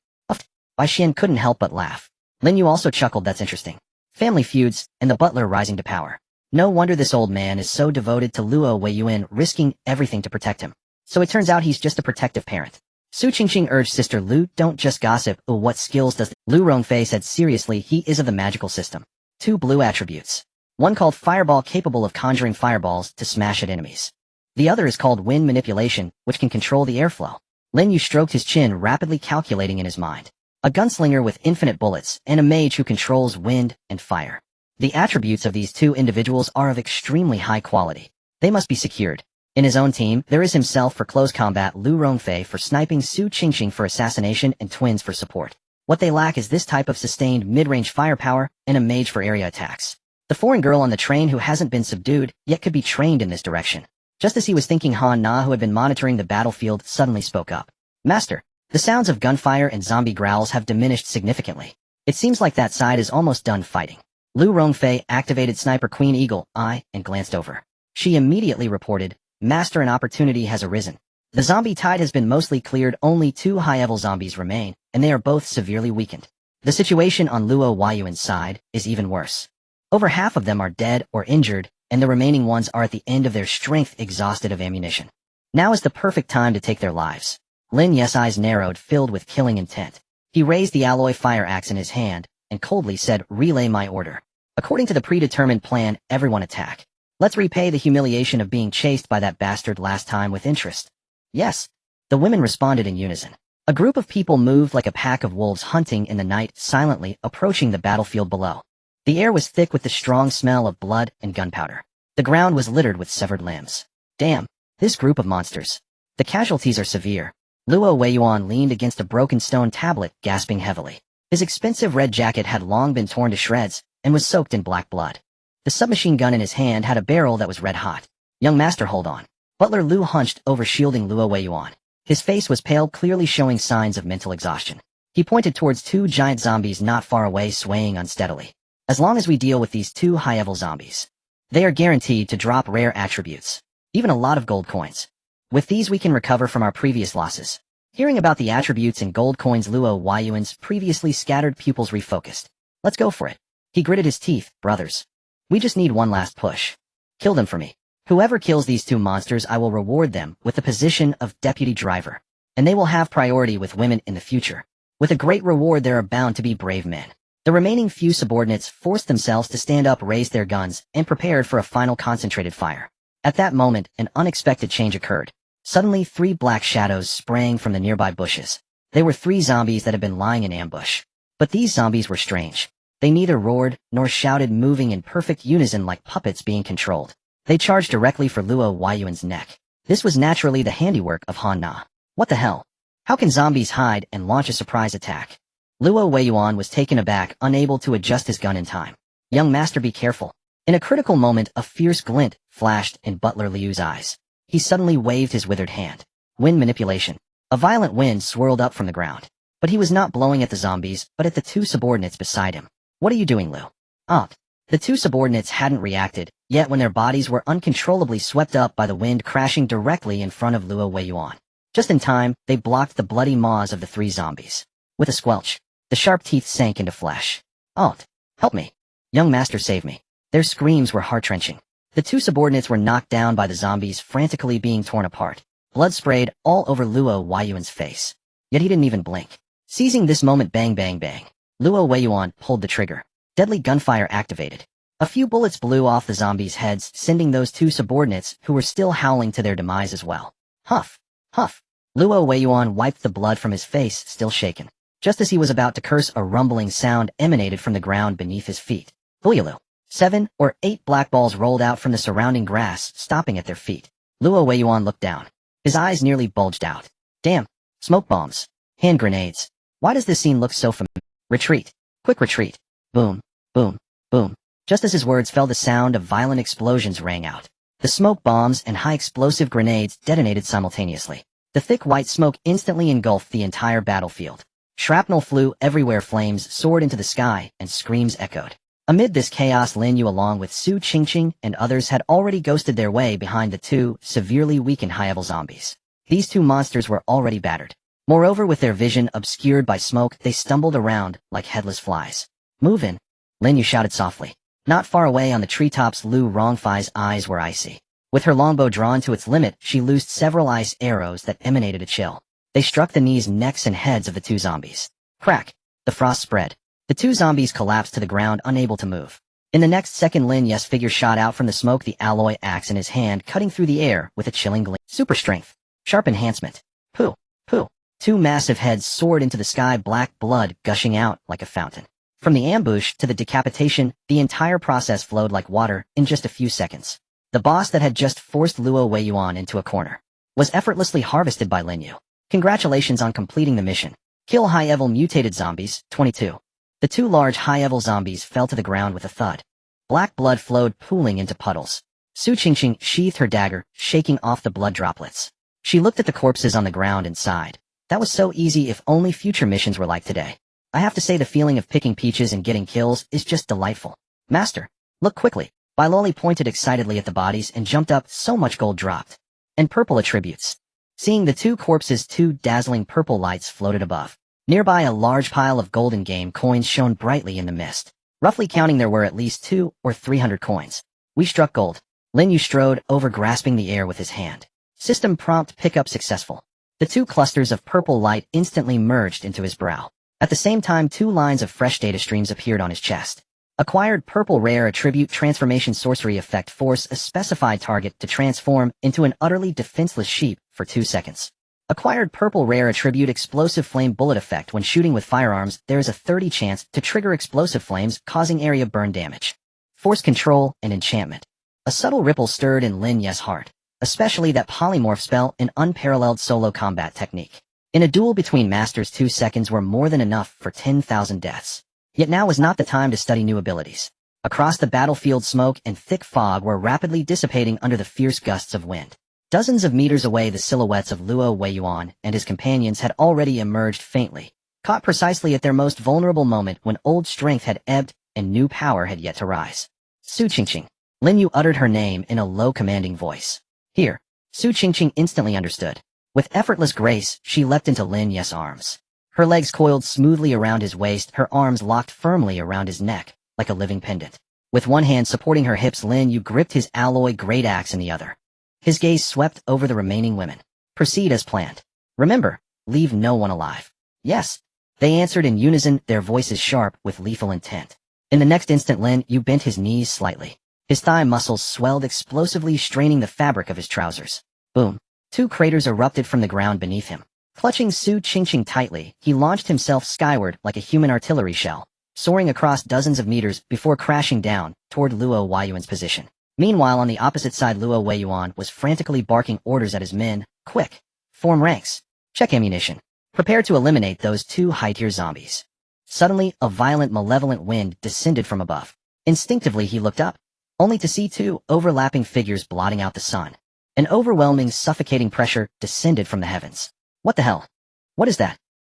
Bai Xian couldn't help but laugh. Lin Yu also chuckled. That's interesting. Family feuds, and the butler rising to power. No wonder this old man is so devoted to Luo Weiyuan, risking everything to protect him. So it turns out he's just a protective parent. Su Qingqing urged Sister Lu, don't just gossip. What skills does... Lu Rongfei said seriously, he is of the magical system. 2 blue attributes. One called Fireball, capable of conjuring fireballs to smash at enemies. The other is called Wind Manipulation, which can control the airflow. Lin Yu stroked his chin, rapidly calculating in his mind. A gunslinger with infinite bullets, and a mage who controls wind and fire. The attributes of these 2 individuals are of extremely high quality. They must be secured. In his own team, there is himself for close combat, Lu Rongfei for sniping, Su Qingqing for assassination, and twins for support. What they lack is this type of sustained mid-range firepower, and a mage for area attacks. The foreign girl on the train who hasn't been subdued, yet could be trained in this direction. Just as he was thinking, Han Na, who had been monitoring the battlefield, suddenly spoke up. Master, the sounds of gunfire and zombie growls have diminished significantly. It seems like that side is almost done fighting. Lu Rongfei activated Sniper Queen Eagle Eye and glanced over. She immediately reported, Master, an opportunity has arisen. The zombie tide has been mostly cleared, only 2 high-level zombies remain, and they are both severely weakened. The situation on Luo Weiyuan's side is even worse. Over half of them are dead or injured, and the remaining ones are at the end of their strength, exhausted of ammunition. Now is the perfect time to take their lives. Lin Yu's eyes narrowed, filled with killing intent. He raised the alloy fire axe in his hand, and coldly said, relay my order. According to the predetermined plan, everyone attack. Let's repay the humiliation of being chased by that bastard last time with interest. Yes. The women responded in unison. A group of people moved like a pack of wolves hunting in the night, silently approaching the battlefield below. The air was thick with the strong smell of blood and gunpowder. The ground was littered with severed limbs. Damn, this group of monsters. The casualties are severe. Luo Weiyuan leaned against a broken stone tablet, gasping heavily. His expensive red jacket had long been torn to shreds, and was soaked in black blood. The submachine gun in his hand had a barrel that was red hot. Young master, hold on. Butler Lu hunched over, shielding Luo Weiyuan. His face was pale, clearly showing signs of mental exhaustion. He pointed towards 2 giant zombies not far away, swaying unsteadily. As long as we deal with these 2 high-level zombies, they are guaranteed to drop rare attributes. Even a lot of gold coins. With these we can recover from our previous losses. Hearing about the attributes and gold coins, Luo Weiyuan's previously scattered pupils refocused. Let's go for it. He gritted his teeth. Brothers. We just need one last push. Kill them for me. Whoever kills these 2 monsters, I will reward them with the position of deputy driver. And they will have priority with women in the future. With a great reward, there are bound to be brave men. The remaining few subordinates forced themselves to stand up, raised their guns, and prepared for a final concentrated fire. At that moment, an unexpected change occurred. Suddenly, 3 black shadows sprang from the nearby bushes. They were 3 zombies that had been lying in ambush. But these zombies were strange. They neither roared nor shouted, moving in perfect unison like puppets being controlled. They charged directly for Luo Weiyuan's neck. This was naturally the handiwork of Han Na. What the hell? How can zombies hide and launch a surprise attack? Luo Weiyuan was taken aback, unable to adjust his gun in time. Young master, be careful. In a critical moment, a fierce glint flashed in Butler Liu's eyes. He suddenly waved his withered hand. Wind manipulation. A violent wind swirled up from the ground. But he was not blowing at the zombies, but at the two subordinates beside him. What are you doing, Liu? Up. The two subordinates hadn't reacted, yet when their bodies were uncontrollably swept up by the wind crashing directly in front of Luo Weiyuan. Just in time, they blocked the bloody maws of the three zombies. With a squelch, the sharp teeth sank into flesh. Alt. Help me. Young master, save me. Their screams were heart-wrenching. The two subordinates were knocked down by the zombies frantically being torn apart. Blood sprayed all over Luo Weiyuan's face. Yet he didn't even blink. Seizing this moment, bang bang bang. Luo Weiyuan pulled the trigger. Deadly gunfire activated. A few bullets blew off the zombies' heads, sending those two subordinates who were still howling to their demise as well. Huff. Huff. Luo Weiyuan wiped the blood from his face, still shaken. Just as he was about to curse, a rumbling sound emanated from the ground beneath his feet. Booyaloo. 7 or 8 black balls rolled out from the surrounding grass, stopping at their feet. Luo Weiyuan looked down. His eyes nearly bulged out. Damn. Smoke bombs. Hand grenades. Why does this scene look so familiar? Retreat. Quick retreat. Boom. Boom. Boom. Just as his words fell, the sound of violent explosions rang out. The smoke bombs and high-explosive grenades detonated simultaneously. The thick white smoke instantly engulfed the entire battlefield. Shrapnel flew everywhere, flames soared into the sky, and screams echoed. Amid this chaos, Lin Yu along with Su Qingqing and others had already ghosted their way behind the two severely weakened high-level zombies. These two monsters were already battered. Moreover, with their vision obscured by smoke, they stumbled around like headless flies. Move in. Lin Yu shouted softly. Not far away on the treetops, Lu Rongfei's eyes were icy. With her longbow drawn to its limit, she loosed several ice arrows that emanated a chill. They struck the knees, necks, and heads of the two zombies. Crack! The frost spread. The two zombies collapsed to the ground, unable to move. In the next second, Lin Yu's figure shot out from the smoke, the alloy axe in his hand, cutting through the air with a chilling gleam. Super strength. Sharp enhancement. Pooh! Pooh! Two massive heads soared into the sky, black blood gushing out like a fountain. From the ambush to the decapitation, the entire process flowed like water in just a few seconds. The boss that had just forced Luo Weiyuan into a corner was effortlessly harvested by Lin Yu. Congratulations on completing the mission. Kill high-level mutated zombies, 22. The two large high-level zombies fell to the ground with a thud. Black blood flowed, pooling into puddles. Su Qingqing sheathed her dagger, shaking off the blood droplets. She looked at the corpses on the ground and sighed. That was so easy. If only future missions were like today. I have to say, the feeling of picking peaches and getting kills is just delightful. Master, look quickly. Bailoli pointed excitedly at the bodies and jumped up. So much gold dropped. And purple attributes. Seeing the two corpses, two dazzling purple lights floated above. Nearby, a large pile of golden game coins shone brightly in the mist. Roughly counting, there were at least 200 or 300 coins. We struck gold. Lin Yu strode over, grasping the air with his hand. System prompt pickup successful. The two clusters of purple light instantly merged into his brow. At the same time, 2 lines of fresh data streams appeared on his chest. Acquired purple rare attribute transformation sorcery effect, force a specified target to transform into an utterly defenseless sheep for 2 seconds. Acquired purple rare attribute explosive flame bullet effect. When shooting with firearms, there is a 30 chance to trigger explosive flames, causing area burn damage. Force control and enchantment. A subtle ripple stirred in Lin Yu's heart, especially that polymorph spell, an unparalleled solo combat technique. In a duel between masters, 2 seconds were more than enough for 10,000 deaths. Yet now was not the time to study new abilities. Across the battlefield, smoke and thick fog were rapidly dissipating under the fierce gusts of wind. Dozens of meters away, the silhouettes of Luo Weiyuan and his companions had already emerged faintly, caught precisely at their most vulnerable moment when old strength had ebbed and new power had yet to rise. Su Qingqing. Lin Yu uttered her name in a low, commanding voice. Here. Su Qingqing instantly understood. With effortless grace, she leapt into Lin Yu's arms. Her legs coiled smoothly around his waist, her arms locked firmly around his neck, like a living pendant. With one hand supporting her hips, Lin Yu gripped his alloy great axe in the other. His gaze swept over the remaining women. Proceed as planned. Remember, leave no one alive. Yes. They answered in unison, their voices sharp with lethal intent. In the next instant, Lin Yu bent his knees slightly. His thigh muscles swelled explosively, straining the fabric of his trousers. Boom. 2 craters erupted from the ground beneath him. Clutching Su Qingqing tightly, he launched himself skyward like a human artillery shell, soaring across dozens of meters before crashing down toward Luo Weiyuan's position. Meanwhile, on the opposite side, Luo Weiyuan was frantically barking orders at his men. Quick! Form ranks. Check ammunition. Prepare to eliminate those 2 high-tier zombies. Suddenly, a violent, malevolent wind descended from above. Instinctively, he looked up. only to see two overlapping figures blotting out the sun. An overwhelming, suffocating pressure descended from the heavens. What the hell? What is that?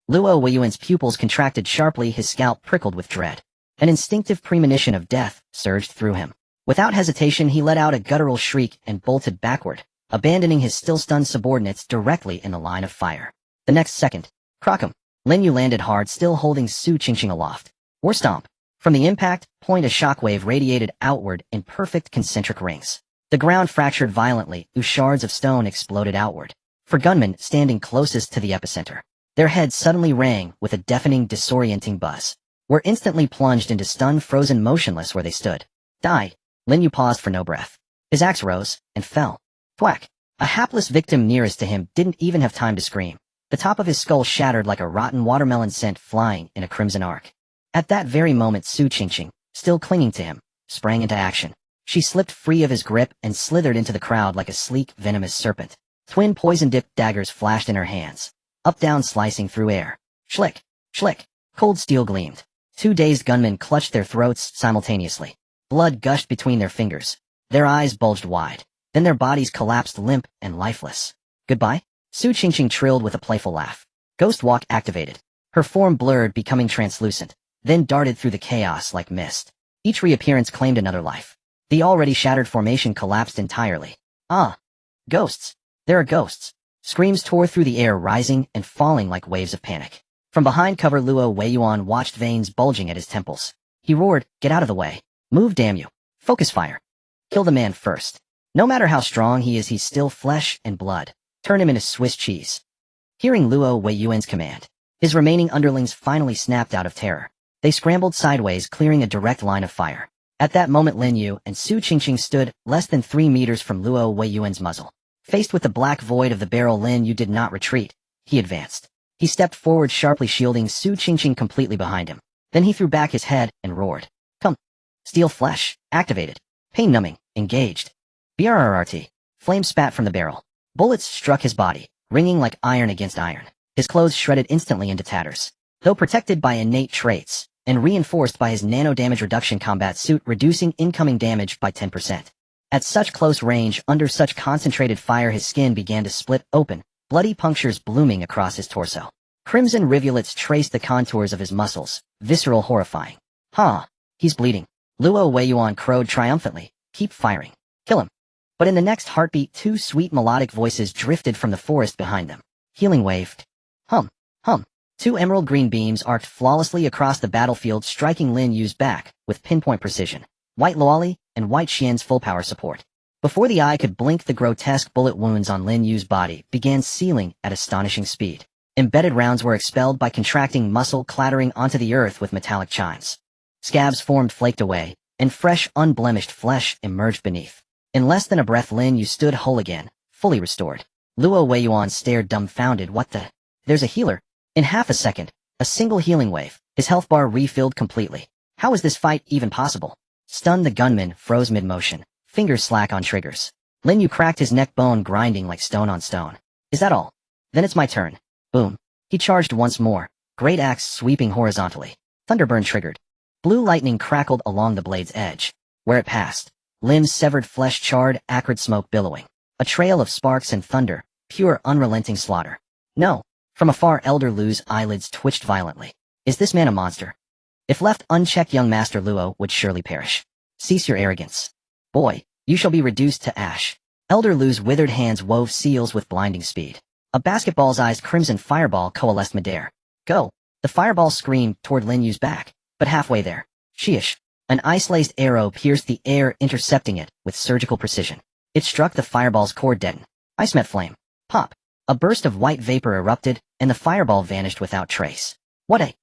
Luo Weiyuan's pupils contracted sharply, his scalp prickled with dread. An instinctive premonition of death surged through him. Without hesitation, he let out a guttural shriek and bolted backward, abandoning his still-stunned subordinates directly in the line of fire. The next second, crockum, Lin Yu landed hard, still holding Su Qingqing aloft. War stomp. From the impact point, a shockwave radiated outward in perfect concentric rings. The ground fractured violently, shards of stone exploded outward. For gunmen standing closest to the epicenter, their heads suddenly rang with a deafening, disorienting buzz. Were instantly plunged into stun, frozen motionless where they stood. Die. Lin Yu paused for no breath. His axe rose and fell. Thwack. A hapless victim nearest to him didn't even have time to scream. The top of his skull shattered like a rotten watermelon sent flying in a crimson arc. At that very moment, Su Qingqing, still clinging to him, sprang into action. She slipped free of his grip and slithered into the crowd like a sleek, venomous serpent. Twin poison-dipped daggers flashed in her hands, up-down slicing through air. Schlick, schlick. Cold steel gleamed. Two dazed gunmen clutched their throats simultaneously. Blood gushed between their fingers. Their eyes bulged wide. Then their bodies collapsed limp and lifeless. Goodbye? Su Qingqing trilled with a playful laugh. Ghost walk activated. Her form blurred, becoming translucent, then darted through the chaos like mist. Each reappearance claimed another life. The already shattered formation collapsed entirely. Ah! Ghosts! There are ghosts! Screams tore through the air, rising and falling like waves of panic. From behind cover, Luo Weiyuan watched, veins bulging at his temples. He roared, "Get out of the way! Move, damn you! Focus fire! Kill the man first! No matter how strong he is, he's still flesh and blood. Turn him into Swiss cheese." Hearing Luo Weiyuan's command, his remaining underlings finally snapped out of terror. They scrambled sideways, clearing a direct line of fire. At that moment, Lin Yu and Su Qingqing stood less than 3 meters from Luo Weiyuan's muzzle. Faced with the black void of the barrel, Lin Yu did not retreat. He advanced. He stepped forward sharply, shielding Su Qingqing completely behind him. Then he threw back his head and roared. "Come!" Steel flesh, activated. Pain numbing, engaged. BRRRT. Flame spat from the barrel. Bullets struck his body, ringing like iron against iron. His clothes shredded instantly into tatters. Though protected by innate traits, and reinforced by his nano-damage reduction combat suit, reducing incoming damage by 10%. At such close range, under such concentrated fire, his skin began to split open, bloody punctures blooming across his torso. Crimson rivulets traced the contours of his muscles, visceral, horrifying. "Ha! He's bleeding." Luo Weiyuan crowed triumphantly. "Keep firing. Kill him." But in the next heartbeat, 2 sweet melodic voices drifted from the forest behind them. Healing waved. Hum, hum. 2 emerald green beams arced flawlessly across the battlefield, striking Lin Yu's back with pinpoint precision. White Luoli and White Xian's full power support. Before the eye could blink, the grotesque bullet wounds on Lin Yu's body began sealing at astonishing speed. Embedded rounds were expelled by contracting muscle, clattering onto the earth with metallic chimes. Scabs formed, flaked away, and fresh, unblemished flesh emerged beneath. In less than a breath, Lin Yu stood whole again, fully restored. Luo Weiyuan stared dumbfounded. "What the? There's a healer." In half a second, a single healing wave, his health bar refilled completely. How is this fight even possible? Stunned, the gunman froze mid-motion, fingers slack on triggers. Lin Yu cracked his neck, bone grinding like stone on stone. "Is that all? Then it's my turn." Boom. He charged once more, great axe sweeping horizontally. Thunderburn triggered. Blue lightning crackled along the blade's edge. Where it passed, limbs severed, flesh charred, acrid smoke billowing. A trail of sparks and thunder, pure unrelenting slaughter. "No." From afar, Elder Lu's eyelids twitched violently. "Is this man a monster? If left unchecked, young Master Luo would surely perish. Cease your arrogance. Boy, you shall be reduced to ash." Elder Lu's withered hands wove seals with blinding speed. A basketball-sized crimson fireball coalesced midair. "Go!" The fireball screamed toward Lin Yu's back, but halfway there, sheesh, an ice-laced arrow pierced the air, intercepting it with surgical precision. It struck the fireball's core, deadened. Ice met flame. Pop! A burst of white vapor erupted, and the fireball vanished without trace. "What a—"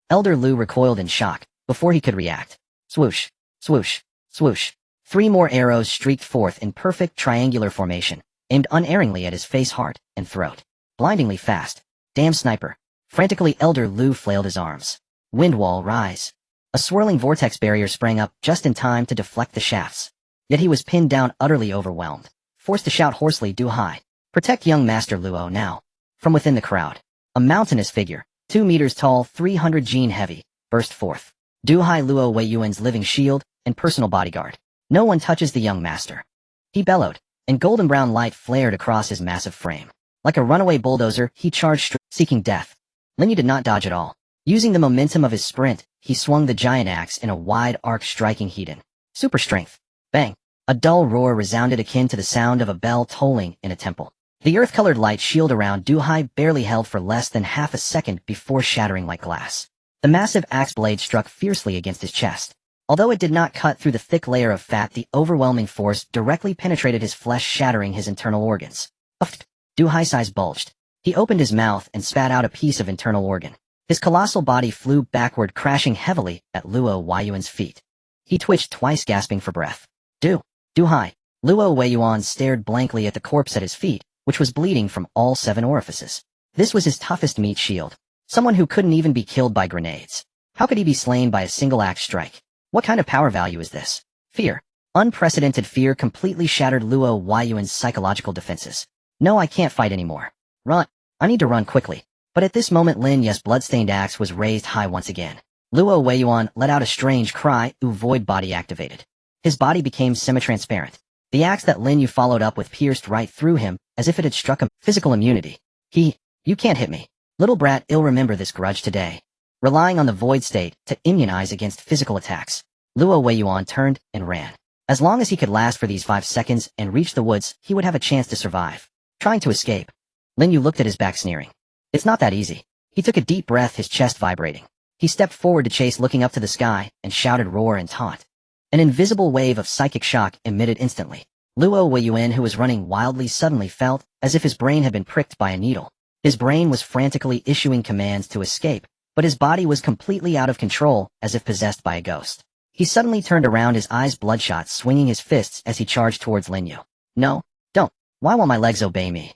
Elder Lu recoiled in shock, before he could react. Swoosh, swoosh, swoosh. 3 more arrows streaked forth in perfect triangular formation, aimed unerringly at his face, heart, and throat. Blindingly fast. "Damn sniper." Frantically, Elder Lu flailed his arms. "Wind wall, rise." A swirling vortex barrier sprang up just in time to deflect the shafts. Yet he was pinned down, utterly overwhelmed, forced to shout hoarsely, "Do high. Protect young Master Luo now." From within the crowd, a mountainous figure, 2 meters tall, 300 gene heavy, burst forth. Du Hai, Luo Weiyuan's living shield and personal bodyguard. No one touches the young master. He bellowed, and golden brown light flared across his massive frame. Like a runaway bulldozer, he charged seeking death. Lin Yu did not dodge at all. Using the momentum of his sprint, he swung the giant axe in a wide arc, striking Hedon. Super strength. Bang. A dull roar resounded akin to the sound of a bell tolling in a temple. The earth-colored light shield around Duhai barely held for less than half a second before shattering like glass. The massive axe blade struck fiercely against his chest. Although it did not cut through the thick layer of fat, the overwhelming force directly penetrated his flesh, shattering his internal organs. Duhai's eyes bulged. He opened his mouth and spat out a piece of internal organ. His colossal body flew backward, crashing heavily at Luo Weiyuan's feet. He twitched twice, gasping for breath. Duhai. Luo Weiyuan stared blankly at the corpse at his feet, which was bleeding from all 7 orifices. This was his toughest meat shield. Someone who couldn't even be killed by grenades. How could he be slain by a single axe strike? What kind of power value is this? Fear. Unprecedented fear completely shattered Luo Weiyuan's psychological defenses. No, I can't fight anymore. Run. I need to run quickly. But at this moment Lin Yu's blood-stained axe was raised high once again. Luo Weiyuan let out a strange cry, void body activated. His body became semi-transparent. The axe that Lin Yu followed up with pierced right through him, as if it had struck him. Physical immunity. You can't hit me. Little brat, I'll remember this grudge today. Relying on the void state to immunize against physical attacks, Luo Weiyuan turned and ran. As long as he could last for these 5 seconds and reach the woods, he would have a chance to survive. Trying to escape. Lin Yu looked at his back, sneering. It's not that easy. He took a deep breath, his chest vibrating. He stepped forward to chase, looking up to the sky, and shouted roar and taunt. An invisible wave of psychic shock emitted instantly. Luo Weiyuan, who was running wildly, suddenly felt as if his brain had been pricked by a needle. His brain was frantically issuing commands to escape, but his body was completely out of control, as if possessed by a ghost. He suddenly turned around, his eyes bloodshot, swinging his fists as he charged towards Lin Yu. No, don't. Why won't my legs obey me?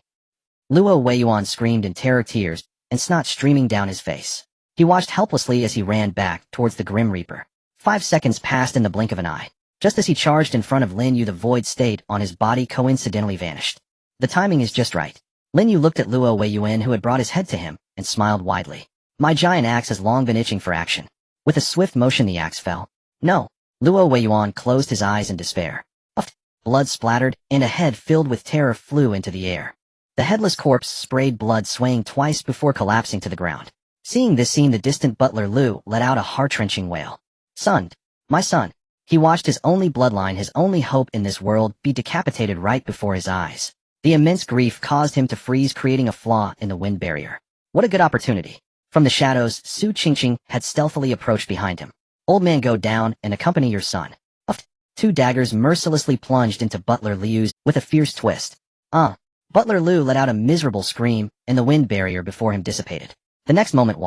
Luo Weiyuan screamed in terror, tears and snot streaming down his face. He watched helplessly as he ran back towards the Grim Reaper. 5 seconds passed in the blink of an eye. Just as he charged in front of Lin Yu, the void state on his body coincidentally vanished. The timing is just right. Lin Yu looked at Luo Weiyuan, who had brought his head to him, and smiled widely. My giant axe has long been itching for action. With a swift motion the axe fell. No. Luo Weiyuan closed his eyes in despair. Blood splattered, and a head filled with terror flew into the air. The headless corpse sprayed blood, swaying twice before collapsing to the ground. Seeing this scene, the distant butler Lu let out a heart-wrenching wail. Son. My son. He watched his only bloodline, his only hope in this world, be decapitated right before his eyes. The immense grief caused him to freeze, creating a flaw in the wind barrier. What a good opportunity. From the shadows, Su Qingqing had stealthily approached behind him. Old man, go down and accompany your son. 2 daggers mercilessly plunged into Butler Liu's with a fierce twist. Butler Liu let out a miserable scream, and the wind barrier before him dissipated. The next moment,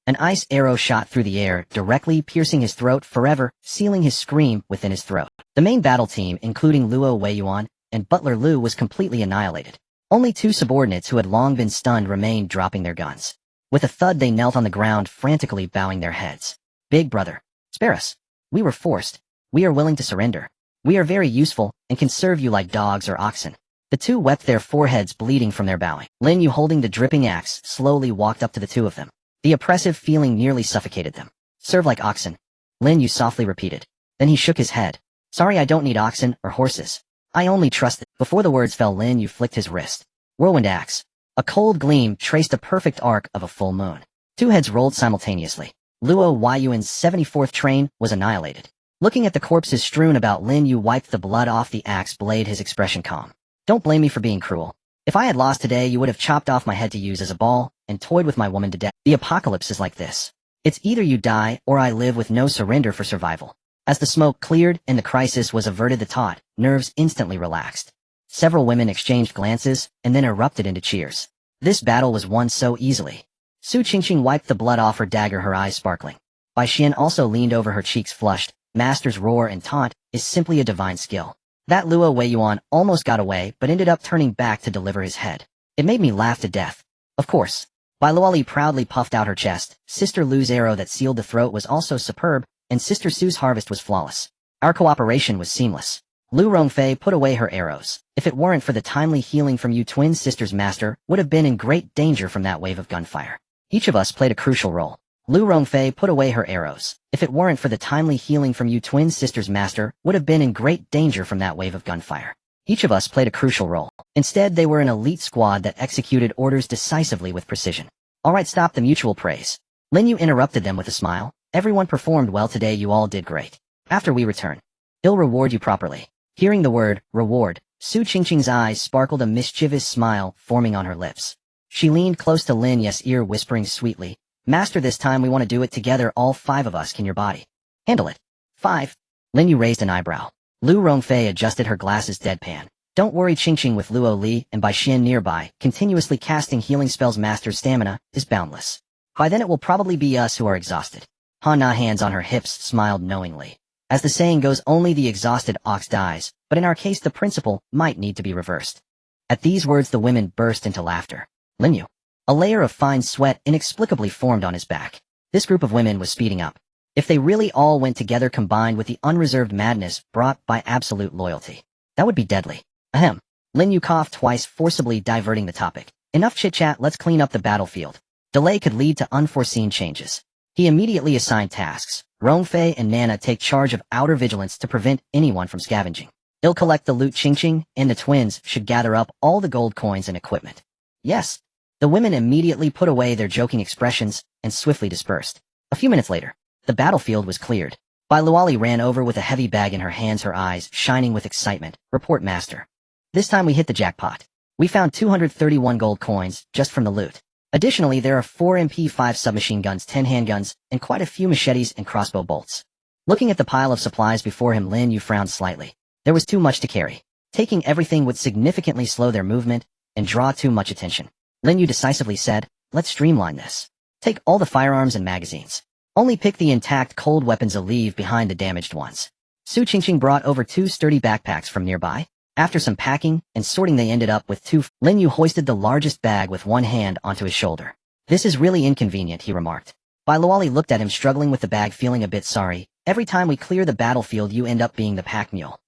an ice arrow shot through the air, directly piercing his throat, forever sealing his scream within his throat. The main battle team, including Luo Weiyuan and Butler Liu, was completely annihilated. Only 2 subordinates who had long been stunned remained, dropping their guns. With a thud, they knelt on the ground, frantically bowing their heads. Big brother, spare us. We were forced. We are willing to surrender. We are very useful, and can serve you like dogs or oxen. The 2 wept, their foreheads bleeding from their bowing. Lin Yu, holding the dripping axe, slowly walked up to the 2 of them. The oppressive feeling nearly suffocated them. Serve like oxen. Lin Yu softly repeated. Then he shook his head. Sorry, I don't need oxen or horses. I only trust that. Before the words fell, Lin Yu flicked his wrist. Whirlwind axe. A cold gleam traced a perfect arc of a full moon. 2 heads rolled simultaneously. Luo Weiyuan's 74th train was annihilated. Looking at the corpses strewn about, Lin Yu wiped the blood off the axe blade, his expression calm. Don't blame me for being cruel. If I had lost today, you would have chopped off my head to use as a ball, and toyed with my woman to death. The apocalypse is like this. It's either you die, or I live, with no surrender for survival. As the smoke cleared and the crisis was averted, the taut nerves instantly relaxed. Several women exchanged glances, and then erupted into cheers. This battle was won so easily. Su Qingqing wiped the blood off her dagger, her eyes sparkling. Bai Xian also leaned over, her cheeks flushed. Master's roar and taunt is simply a divine skill. That Luo Weiyuan almost got away, but ended up turning back to deliver his head. It made me laugh to death. Of course. Bai Luoli proudly puffed out her chest. Sister Lu's arrow that sealed the throat was also superb, and Sister Su's harvest was flawless. Our cooperation was seamless. Lu Rongfei put away her arrows. If it weren't for the timely healing from you twin sisters, Master would have been in great danger from that wave of gunfire. Each of us played a crucial role. Lu Rongfei put away her arrows. If it weren't for the timely healing from you twin sisters, master would have been in great danger from that wave of gunfire. Each of us played a crucial role. Instead, they were an elite squad that executed orders decisively with precision. Alright, stop the mutual praise. Lin Yu interrupted them with a smile. Everyone performed well today, you all did great. After we return, he'll reward you properly. Hearing the word, reward, Su Qingqing's eyes sparkled, a mischievous smile forming on her lips. She leaned close to Lin Yu's ear, whispering sweetly, Master, this time we want to do it together, all 5 of us. Can your body handle it? 5. Lin Yu raised an eyebrow. Lu Rongfei adjusted her glasses, deadpan. Don't worry, Qingqing with Luo Li and Bai Xian nearby, continuously casting healing spells. Master's stamina is boundless. By then it will probably be us who are exhausted. Han Na, hands on her hips, smiled knowingly. As the saying goes, only the exhausted ox dies, but in our case the principle might need to be reversed. At these words the women burst into laughter. Lin Yu. A layer of fine sweat inexplicably formed on his back. This group of women was speeding up. If they really all went together, combined with the unreserved madness brought by absolute loyalty, that would be deadly. Ahem. Lin Yu coughed twice, forcibly diverting the topic. Enough chit-chat, let's clean up the battlefield. Delay could lead to unforeseen changes. He immediately assigned tasks. Rongfei and Nana take charge of outer vigilance to prevent anyone from scavenging. They'll collect the loot. Qingqing and the twins should gather up all the gold coins and equipment. Yes. The women immediately put away their joking expressions and swiftly dispersed. A few minutes later, the battlefield was cleared. Bai Luoli ran over with a heavy bag in her hands, her eyes shining with excitement. Report, master. This time we hit the jackpot. We found 231 gold coins just from the loot. Additionally, there are 4 MP5 submachine guns, 10 handguns, and quite a few machetes and crossbow bolts. Looking at the pile of supplies before him, Lin Yu frowned slightly. There was too much to carry. Taking everything would significantly slow their movement and draw too much attention. Lin Yu decisively said, let's streamline this. Take all the firearms and magazines. Only pick the intact cold weapons and leave behind the damaged ones. Su Qingqing brought over 2 sturdy backpacks from nearby. After some packing and sorting, they ended up with 2. Lin Yu hoisted the largest bag with one hand onto his shoulder. This is really inconvenient, he remarked. Bai Luoli looked at him, struggling with the bag, feeling a bit sorry. Every time we clear the battlefield, you end up being the pack mule.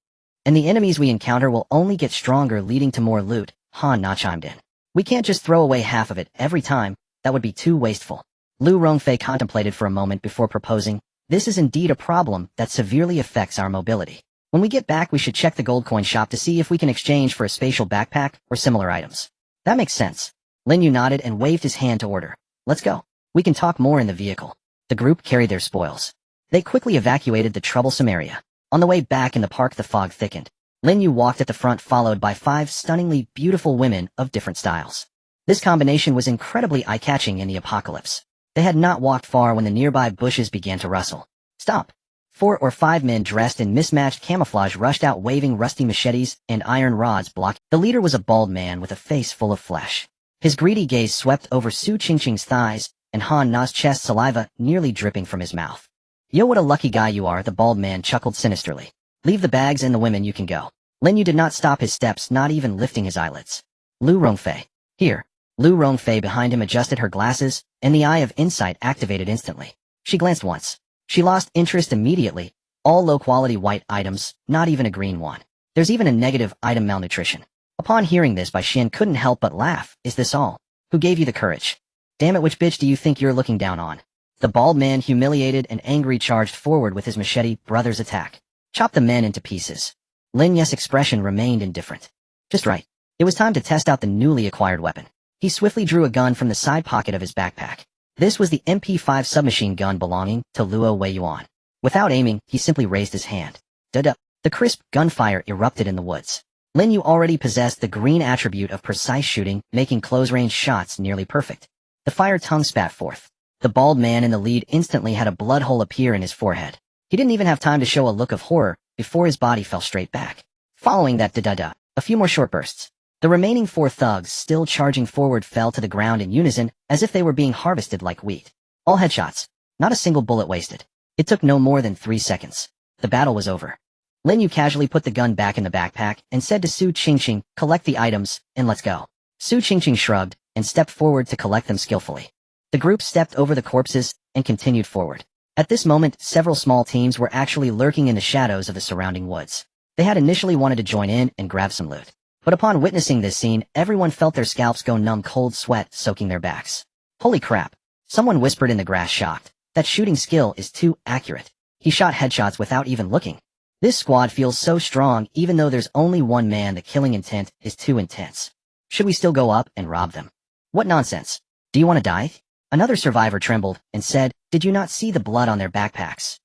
And the enemies we encounter will only get stronger, leading to more loot. Han Na chimed in. We can't just throw away half of it every time. That would be too wasteful. Lu Rongfei contemplated for a moment before proposing, this is indeed a problem that severely affects our mobility. When we get back, we should check the gold coin shop to see if we can exchange for a spatial backpack or similar items. That makes sense. Lin Yu nodded and waved his hand to order. Let's go. We can talk more in the vehicle. The group carried their spoils. They quickly evacuated the troublesome area. On the way back in the park, the fog thickened. Lin Yu walked at the front, followed by 5 stunningly beautiful women of different styles. This combination was incredibly eye-catching in the apocalypse. They had not walked far when the nearby bushes began to rustle. Stop! 4 or 5 men dressed in mismatched camouflage rushed out, waving rusty machetes and iron rods blocking. The leader was a bald man with a face full of flesh. His greedy gaze swept over Su Qingqing's thighs and Han Na's chest, saliva nearly dripping from his mouth. Yo, what a lucky guy you are, the bald man chuckled sinisterly. Leave the bags and the women, you can go. Lin Yu did not stop his steps, not even lifting his eyelids. Lu Rongfei. Here. Lu Rongfei behind him adjusted her glasses, and the eye of insight activated instantly. She glanced once. She lost interest immediately. All low-quality white items, not even a green one. There's even a negative item, malnutrition. Upon hearing this, Bai Xian couldn't help but laugh. Is this all? Who gave you the courage? Damn it, which bitch do you think you're looking down on? The bald man, humiliated and angry, charged forward with his machete. Brothers, attack. Chop the men into pieces. Lin Yu's expression remained indifferent. Just right. It was time to test out the newly acquired weapon. He swiftly drew a gun from the side pocket of his backpack. This was the MP5 submachine gun belonging to Luo Weiyuan. Without aiming, he simply raised his hand. Da-da. The crisp gunfire erupted in the woods. Lin Yu already possessed the green attribute of precise shooting, making close-range shots nearly perfect. The fire tongue spat forth. The bald man in the lead instantly had a blood hole appear in his forehead. He didn't even have time to show a look of horror before his body fell straight back. Following that, da-da-da, a few more short bursts. The remaining 4 thugs, still charging forward, fell to the ground in unison, as if they were being harvested like wheat. All headshots. Not a single bullet wasted. It took no more than 3 seconds. The battle was over. Lin Yu casually put the gun back in the backpack and said to Su Qingqing, collect the items, and let's go. Su Qingqing shrugged and stepped forward to collect them skillfully. The group stepped over the corpses and continued forward. At this moment, several small teams were actually lurking in the shadows of the surrounding woods. They had initially wanted to join in and grab some loot. But upon witnessing this scene, everyone felt their scalps go numb, cold sweat soaking their backs. Holy crap. Someone whispered in the grass, shocked. That shooting skill is too accurate. He shot headshots without even looking. This squad feels so strong even though there's only one man. The killing intent is too intense. Should we still go up and rob them? What nonsense. Do you want to die? Another survivor trembled and said, did you not see the blood on their backpacks?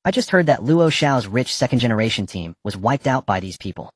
I just heard that Luo Xiao's rich second-generation team was wiped out by these people.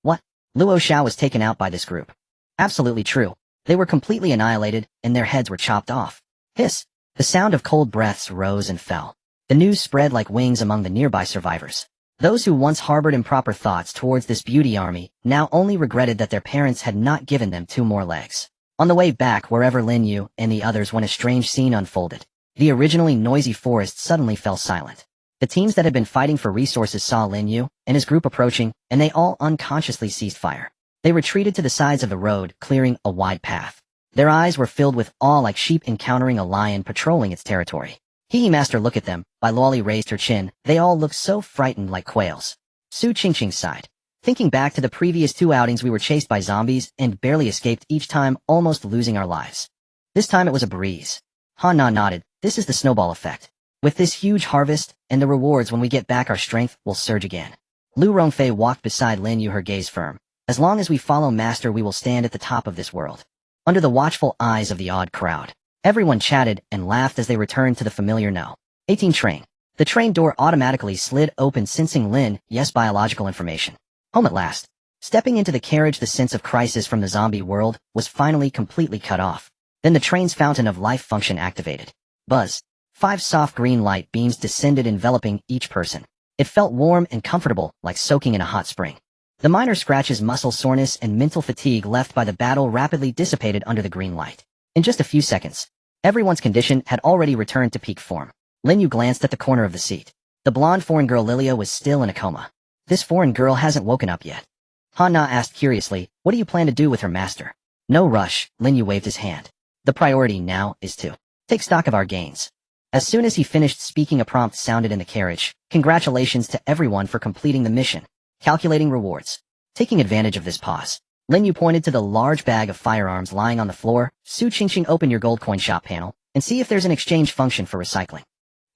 What? Luo Xiao was taken out by this group. Absolutely true. They were completely annihilated, and their heads were chopped off. Hiss! The sound of cold breaths rose and fell. The news spread like wings among the nearby survivors. Those who once harbored improper thoughts towards this beauty army now only regretted that their parents had not given them 2 more legs. On the way back, wherever Lin Yu and the others went, a strange scene unfolded. The originally noisy forest suddenly fell silent. The teams that had been fighting for resources saw Lin Yu and his group approaching, and they all unconsciously ceased fire. They retreated to the sides of the road, clearing a wide path. Their eyes were filled with awe like sheep encountering a lion patrolling its territory. Hee Master, look at them. Bai Luoli raised her chin. They all looked so frightened like quails. Su Qingqing sighed. Thinking back to the previous 2 outings, we were chased by zombies and barely escaped each time, almost losing our lives. This time it was a breeze. Han Na nodded. This is the snowball effect. With this huge harvest, and the rewards when we get back, our strength will surge again. Lu Rongfei walked beside Lin Yu, her gaze firm. As long as we follow Master, we will stand at the top of this world. Under the watchful eyes of the awed crowd, everyone chatted and laughed as they returned to the familiar no. 18 train. The train door automatically slid open, sensing Lin Yu's biological information. Home at last. Stepping into the carriage, the sense of crisis from the zombie world was finally completely cut off. Then the train's fountain of life function activated. Buzz. 5 soft green light beams descended, enveloping each person. It felt warm and comfortable, like soaking in a hot spring. The minor scratches, muscle soreness, and mental fatigue left by the battle rapidly dissipated under the green light. In just a few seconds, everyone's condition had already returned to peak form. Lin Yu glanced at the corner of the seat. The blonde foreign girl Lilia was still in a coma. This foreign girl hasn't woken up yet. Han Na asked curiously, what do you plan to do with her master? No rush, Lin Yu waved his hand. The priority now is to take stock of our gains. As soon as he finished speaking, a prompt sounded in the carriage. Congratulations to everyone for completing the mission. Calculating rewards. Taking advantage of this pause, Lin Yu pointed to the large bag of firearms lying on the floor. Su Qingqing, open your gold coin shop panel and see if there's an exchange function for recycling.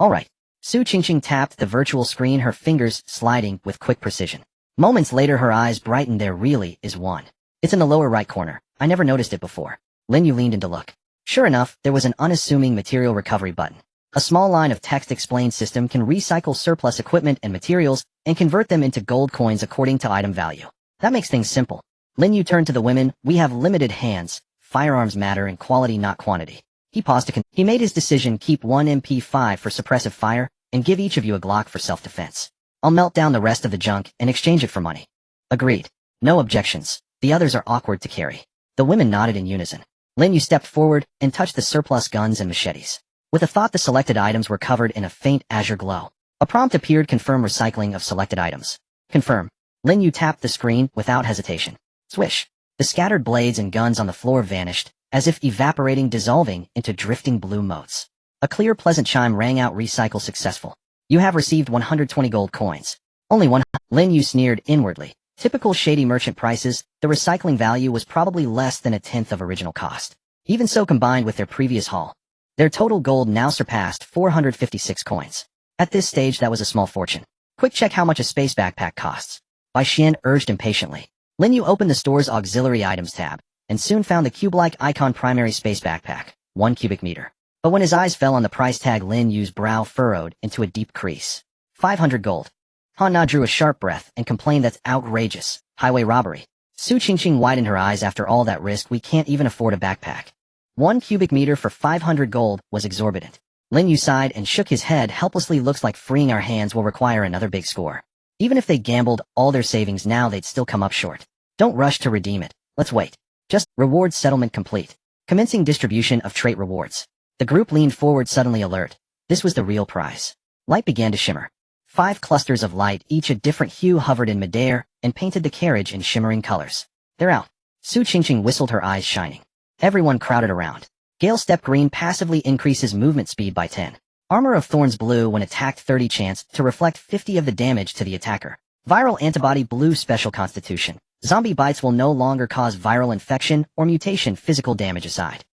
Alright. Su Qingqing tapped the virtual screen, her fingers sliding with quick precision. Moments later, her eyes brightened. There really is one. It's in the lower right corner. I never noticed it before. Lin Yu leaned in to look. Sure enough, there was an unassuming material recovery button. A small line of text explained system can recycle surplus equipment and materials and convert them into gold coins according to item value. That makes things simple. Lin Yu turned to the women. We have limited hands. Firearms matter in quality, not quantity. He paused he made his decision. Keep 1 MP5 for suppressive fire and give each of you a Glock for self-defense. I'll melt down the rest of the junk and exchange it for money. Agreed. No objections. The others are awkward to carry. The women nodded in unison. Lin Yu stepped forward and touched the surplus guns and machetes. With a thought, the selected items were covered in a faint azure glow. A prompt appeared. Confirm recycling of selected items. Confirm. Lin Yu tapped the screen without hesitation. Swish. The scattered blades and guns on the floor vanished, as if evaporating, dissolving into drifting blue motes. A clear, pleasant chime rang out. Recycle successful. You have received 120 gold coins. Only one. Lin Yu sneered inwardly. Typical shady merchant prices, the recycling value was probably less than 1/10 of original cost. Even so, combined with their previous haul, their total gold now surpassed 456 coins. At this stage, that was a small fortune. Quick check how much a space backpack costs. Bai Xian urged impatiently. Lin Yu opened the store's auxiliary items tab, and soon found the cube-like icon primary space backpack, 1 cubic meter. But when his eyes fell on the price tag, Lin Yu's brow furrowed into a deep crease. 500 gold. Han Na drew a sharp breath and complained, that's outrageous. Highway robbery. Su Qingqing widened her eyes. After all that risk, we can't even afford a backpack. 1 cubic meter for 500 gold was exorbitant. Lin Yu sighed and shook his head helplessly. Looks like freeing our hands will require another big score. Even if they gambled all their savings now, they'd still come up short. Don't rush to redeem it. Let's wait. Just reward settlement complete. Commencing distribution of trait rewards. The group leaned forward, suddenly alert. This was the real prize. Light began to shimmer. 5 clusters of light, each a different hue, hovered in midair and painted the carriage in shimmering colors. They're out. Su Qingqing whistled, her eyes shining. Everyone crowded around. Gale Step Green passively increases movement speed by 10. Armor of Thorns Blue when attacked, 30 chance to reflect 50 of the damage to the attacker. Viral Antibody Blue special constitution. Zombie bites will no longer cause viral infection or mutation, physical damage aside.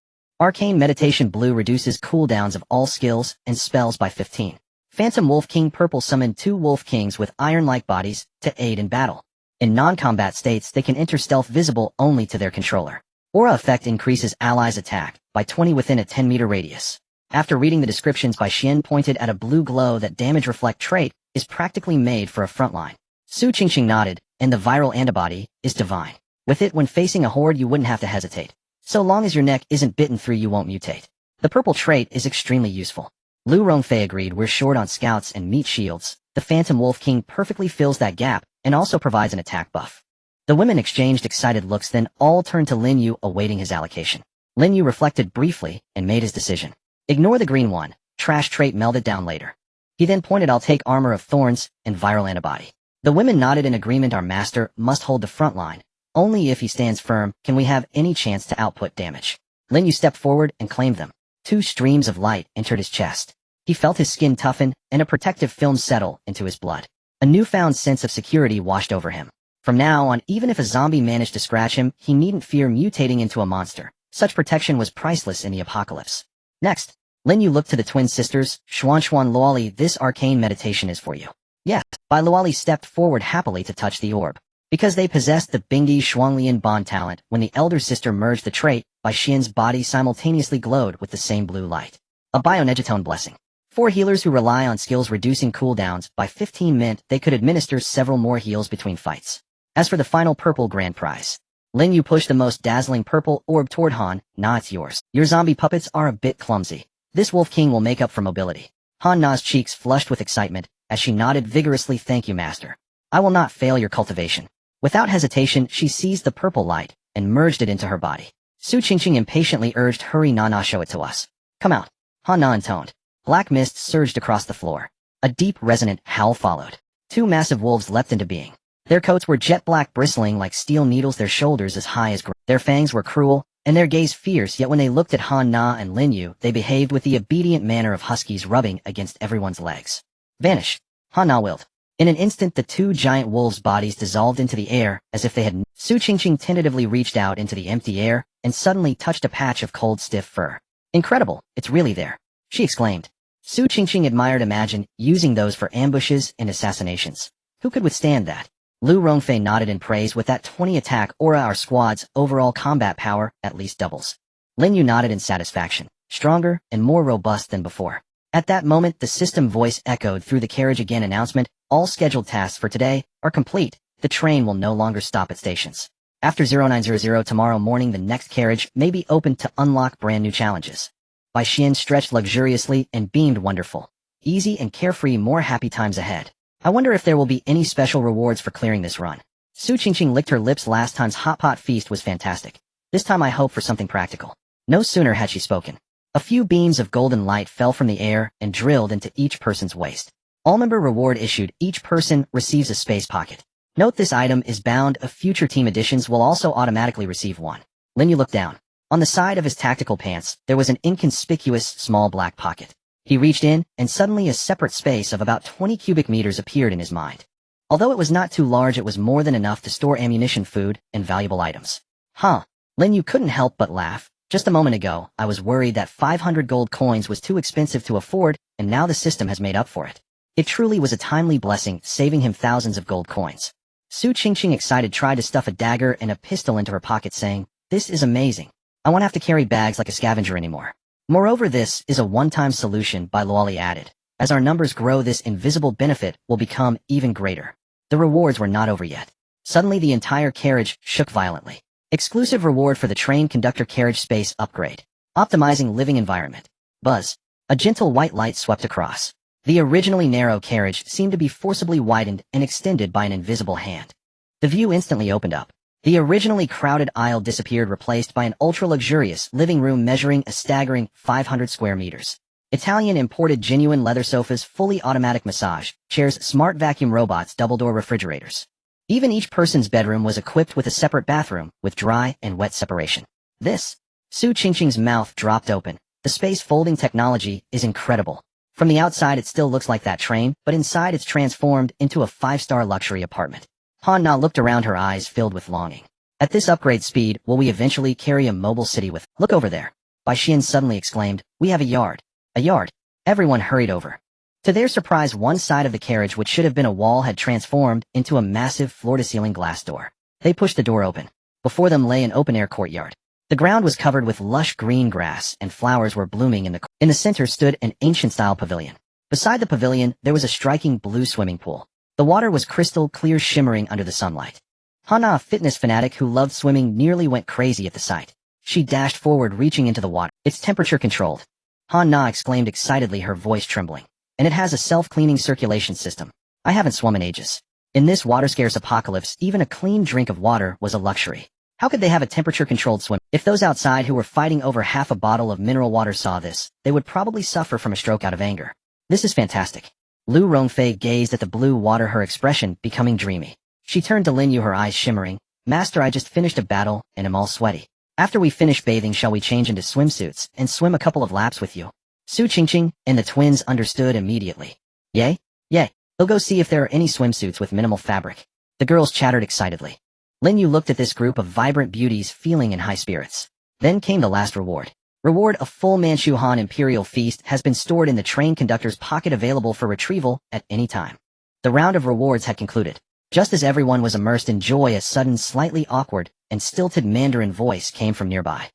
Arcane Meditation Blue reduces cooldowns of all skills and spells by 15. Phantom Wolf King Purple summoned 2 Wolf Kings with iron-like bodies to aid in battle. In non-combat states, they can enter stealth visible only to their controller. Aura effect increases allies' attack by 20 within a 10-meter radius. After reading the descriptions by Xian pointed at a blue glow that damage reflect trait is practically made for a frontline. Su Qingqing nodded, and the viral antibody is divine. With it, when facing a horde you wouldn't have to hesitate. So long as your neck isn't bitten through you won't mutate. The purple trait is extremely useful. Lu Rongfei agreed we're short on scouts and meat shields. The Phantom Wolf King perfectly fills that gap and also provides an attack buff. The women exchanged excited looks, then all turned to Lin Yu awaiting his allocation. Lin Yu reflected briefly and made his decision. Ignore the green one, trash trait melded down later. He then pointed, I'll take Armor of Thorns and Viral Antibody. The women nodded in agreement. Our master must hold the front line. Only if he stands firm can we have any chance to output damage. Lin Yu stepped forward and claimed them. 2 streams of light entered his chest. He felt his skin toughen and a protective film settle into his blood. A newfound sense of security washed over him. From now on, even if a zombie managed to scratch him, he needn't fear mutating into a monster. Such protection was priceless in the apocalypse. Next, Lin Yu looked to the twin sisters. Xuan Luoli, this arcane meditation is for you. Yes, Bai Luoli stepped forward happily to touch the orb. Because they possessed the Bingyi Shuanglian bond talent, when the elder sister merged the trait, Bai Xian's body simultaneously glowed with the same blue light. A bionegitone blessing. 4 healers who rely on skills reducing cooldowns by 15 meant they could administer several more heals between fights. As for the final purple grand prize, Lin Yu pushed the most dazzling purple orb toward Han. Nah, it's yours. Your zombie puppets are a bit clumsy. This Wolf King will make up for mobility. Han Na's cheeks flushed with excitement as she nodded vigorously. Thank you, master. I will not fail your cultivation. Without hesitation, she seized the purple light and merged it into her body. Su Qingqing impatiently urged, hurry, Nana, show it to us. Come out. Han Na intoned. Black mist surged across the floor. A deep, resonant howl followed. 2 massive wolves leapt into being. Their coats were jet black, bristling like steel needles, their shoulders as high as their fangs were cruel, and their gaze fierce, yet when they looked at Han Na and Lin Yu, they behaved with the obedient manner of huskies rubbing against everyone's legs. Vanish. Han Na willed. In an instant, the 2 giant wolves' bodies dissolved into the air as if they had. Su Qingqing tentatively reached out into the empty air and suddenly touched a patch of cold, stiff fur. Incredible, it's really there, she exclaimed. Su Qingqing admired. Imagine using those for ambushes and assassinations. Who could withstand that? Lu Rongfei nodded in praise. With that 20 attack aura, our squad's overall combat power at least doubles. Lin Yu nodded in satisfaction. Stronger and more robust than before. At that moment, the system voice echoed through the carriage again. Announcement, all scheduled tasks for today are complete. The train will no longer stop at stations. After 0900 tomorrow morning, the next carriage may be opened to unlock brand new challenges. Bai Xian stretched luxuriously and beamed. Wonderful. Easy and carefree, more happy times ahead. I wonder if there will be any special rewards for clearing this run. Su Qingqing licked her lips. Last time's hot pot feast was fantastic. This time I hope for something practical. No sooner had she spoken. A few beams of golden light fell from the air and drilled into each person's waist. All member reward issued. Each person receives a space pocket. Note this item is bound. Of future team editions will also automatically receive one. Lin Yu looked down. On the side of his tactical pants, there was an inconspicuous small black pocket. He reached in, and suddenly a separate space of about 20 cubic meters appeared in his mind. Although it was not too large, it was more than enough to store ammunition, food, and valuable items. Huh. Lin Yu couldn't help but laugh. Just a moment ago, I was worried that 500 gold coins was too expensive to afford, and now the system has made up for it. It truly was a timely blessing, saving him thousands of gold coins. Su Qingqing, excited, tried to stuff a dagger and a pistol into her pocket, saying, this is amazing. I won't have to carry bags like a scavenger anymore. Moreover, this is a one-time solution, Bai Luoli added. As our numbers grow, this invisible benefit will become even greater. The rewards were not over yet. Suddenly the entire carriage shook violently. Exclusive reward for the train conductor carriage space upgrade. Optimizing living environment. Buzz. A gentle white light swept across. The originally narrow carriage seemed to be forcibly widened and extended by an invisible hand. The view instantly opened up. The originally crowded aisle disappeared, replaced by an ultra-luxurious living room measuring a staggering 500 square meters. Italian imported genuine leather sofas, fully automatic massage, chairs, smart vacuum robots, double-door refrigerators. Even each person's bedroom was equipped with a separate bathroom, with dry and wet separation. This, Su Qingqing's mouth dropped open. The space folding technology is incredible. From the outside it still looks like that train, but inside it's transformed into a 5-star luxury apartment. Han Na looked around, her eyes filled with longing. At this upgrade speed, will we eventually carry a mobile city with? Look over there. Bai Xian suddenly exclaimed, "We have a yard." A yard. Everyone hurried over. To their surprise, one side of the carriage, which should have been a wall, had transformed into a massive floor-to-ceiling glass door. They pushed the door open. Before them lay an open-air courtyard. The ground was covered with lush green grass, and flowers were blooming in the center stood an ancient-style pavilion. Beside the pavilion, there was a striking blue swimming pool. The water was crystal clear, shimmering under the sunlight. Hana, a fitness fanatic who loved swimming, nearly went crazy at the sight. She dashed forward, reaching into the water. "It's temperature-controlled," Hana exclaimed excitedly, her voice trembling. "And it has a self-cleaning circulation system. I haven't swum in ages." In this water-scarce apocalypse, even a clean drink of water was a luxury. How could they have a temperature-controlled swim? If those outside who were fighting over half a bottle of mineral water saw this, they would probably suffer from a stroke out of anger. "This is fantastic." Lu Rongfei gazed at the blue water, her expression becoming dreamy. She turned to Lin Yu, her eyes shimmering. "Master, I just finished a battle and am all sweaty. After we finish bathing, shall we change into swimsuits and swim a couple of laps with you?" Su Qingqing and the twins understood immediately. "Yay? Yay. They'll go see if there are any swimsuits with minimal fabric." The girls chattered excitedly. Lin Yu looked at this group of vibrant beauties, feeling in high spirits. Then came the last reward. Reward: a full Manchu Han Imperial feast has been stored in the train conductor's pocket, available for retrieval at any time. The round of rewards had concluded. Just as everyone was immersed in joy, a sudden, slightly awkward and stilted Mandarin voice came from nearby.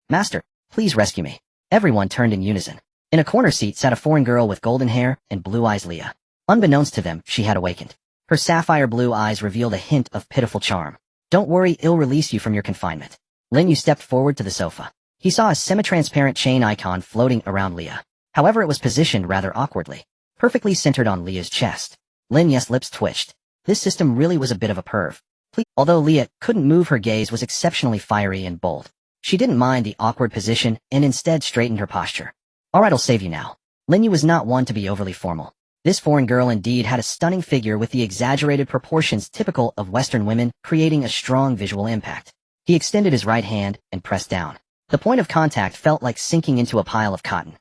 Master, please rescue me." Everyone turned in unison. In a corner seat sat a foreign girl with golden hair and blue eyes, Leah. Unbeknownst to them, she had awakened. Her sapphire blue eyes revealed a hint of pitiful charm. "Don't worry, I'll release you from your confinement." Lin Yu stepped forward to the sofa. He saw a semi-transparent chain icon floating around Leah. However, it was positioned rather awkwardly, perfectly centered on Leah's chest. Lin Yu's lips twitched. This system really was a bit of a perv. Although Leah couldn't move, her gaze was exceptionally fiery and bold. She didn't mind the awkward position and instead straightened her posture. "Alright, I'll save you now." Lin Yu was not one to be overly formal. This foreign girl indeed had a stunning figure with the exaggerated proportions typical of Western women, creating a strong visual impact. He extended his right hand and pressed down. The point of contact felt like sinking into a pile of cotton.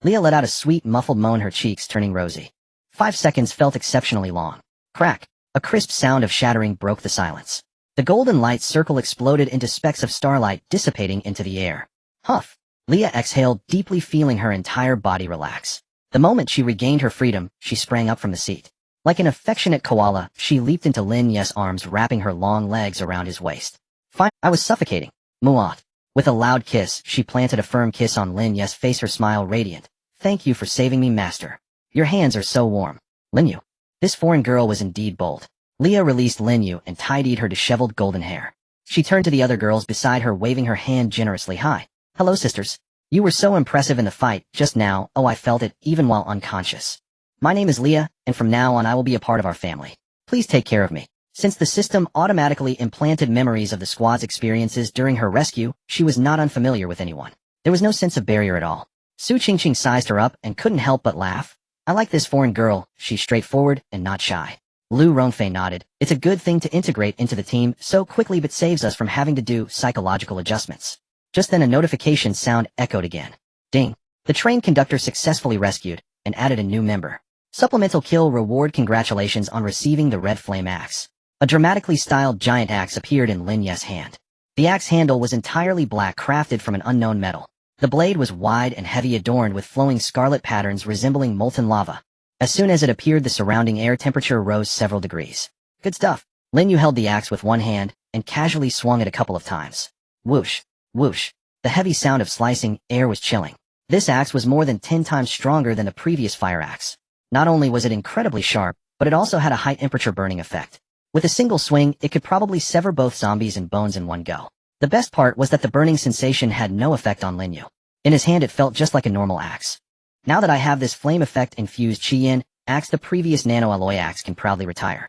Leah let out a sweet, muffled moan, her cheeks turning rosy. 5 seconds felt exceptionally long. Crack! A crisp sound of shattering broke the silence. The golden light circle exploded into specks of starlight, dissipating into the air. Huff! Leah exhaled deeply, feeling her entire body relax. The moment she regained her freedom, she sprang up from the seat. Like an affectionate koala, she leaped into Lin Yu's arms, wrapping her long legs around his waist. "Fine, I was suffocating." Muat. With a loud kiss, she planted a firm kiss on Lin Yu's face, her smile radiant. "Thank you for saving me, master. Your hands are so warm." Lin Yu. This foreign girl was indeed bold. Leah released Lin Yu and tidied her disheveled golden hair. She turned to the other girls beside her, waving her hand generously. "Hi. Hello, sisters. You were so impressive in the fight just now. Oh, I felt it, even while unconscious. My name is Leah, and from now on I will be a part of our family. Please take care of me." Since the system automatically implanted memories of the squad's experiences during her rescue, she was not unfamiliar with anyone. There was no sense of barrier at all. Su Qingqing sized her up and couldn't help but laugh. "I like this foreign girl. She's straightforward and not shy." Lu Rongfei nodded. "It's a good thing to integrate into the team so quickly, but saves us from having to do psychological adjustments." Just then a notification sound echoed again. Ding. The train conductor successfully rescued and added a new member. Supplemental kill reward: congratulations on receiving the red flame axe. A dramatically styled giant axe appeared in Lin Yu's hand. The axe handle was entirely black, crafted from an unknown metal. The blade was wide and heavy, adorned with flowing scarlet patterns resembling molten lava. As soon as it appeared, the surrounding air temperature rose several degrees. Good stuff. Lin Yu held the axe with one hand and casually swung it a couple of times. Whoosh. Whoosh. The heavy sound of slicing air was chilling. This axe was more than 10 times stronger than the previous fire axe. Not only was it incredibly sharp, but it also had a high temperature burning effect. With a single swing, it could probably sever both zombies and bones in one go. The best part was that the burning sensation had no effect on Lin Yu. In his hand it felt just like a normal axe. "Now that I have this flame effect infused Qiyin axe, the previous nanoalloy axe can proudly retire."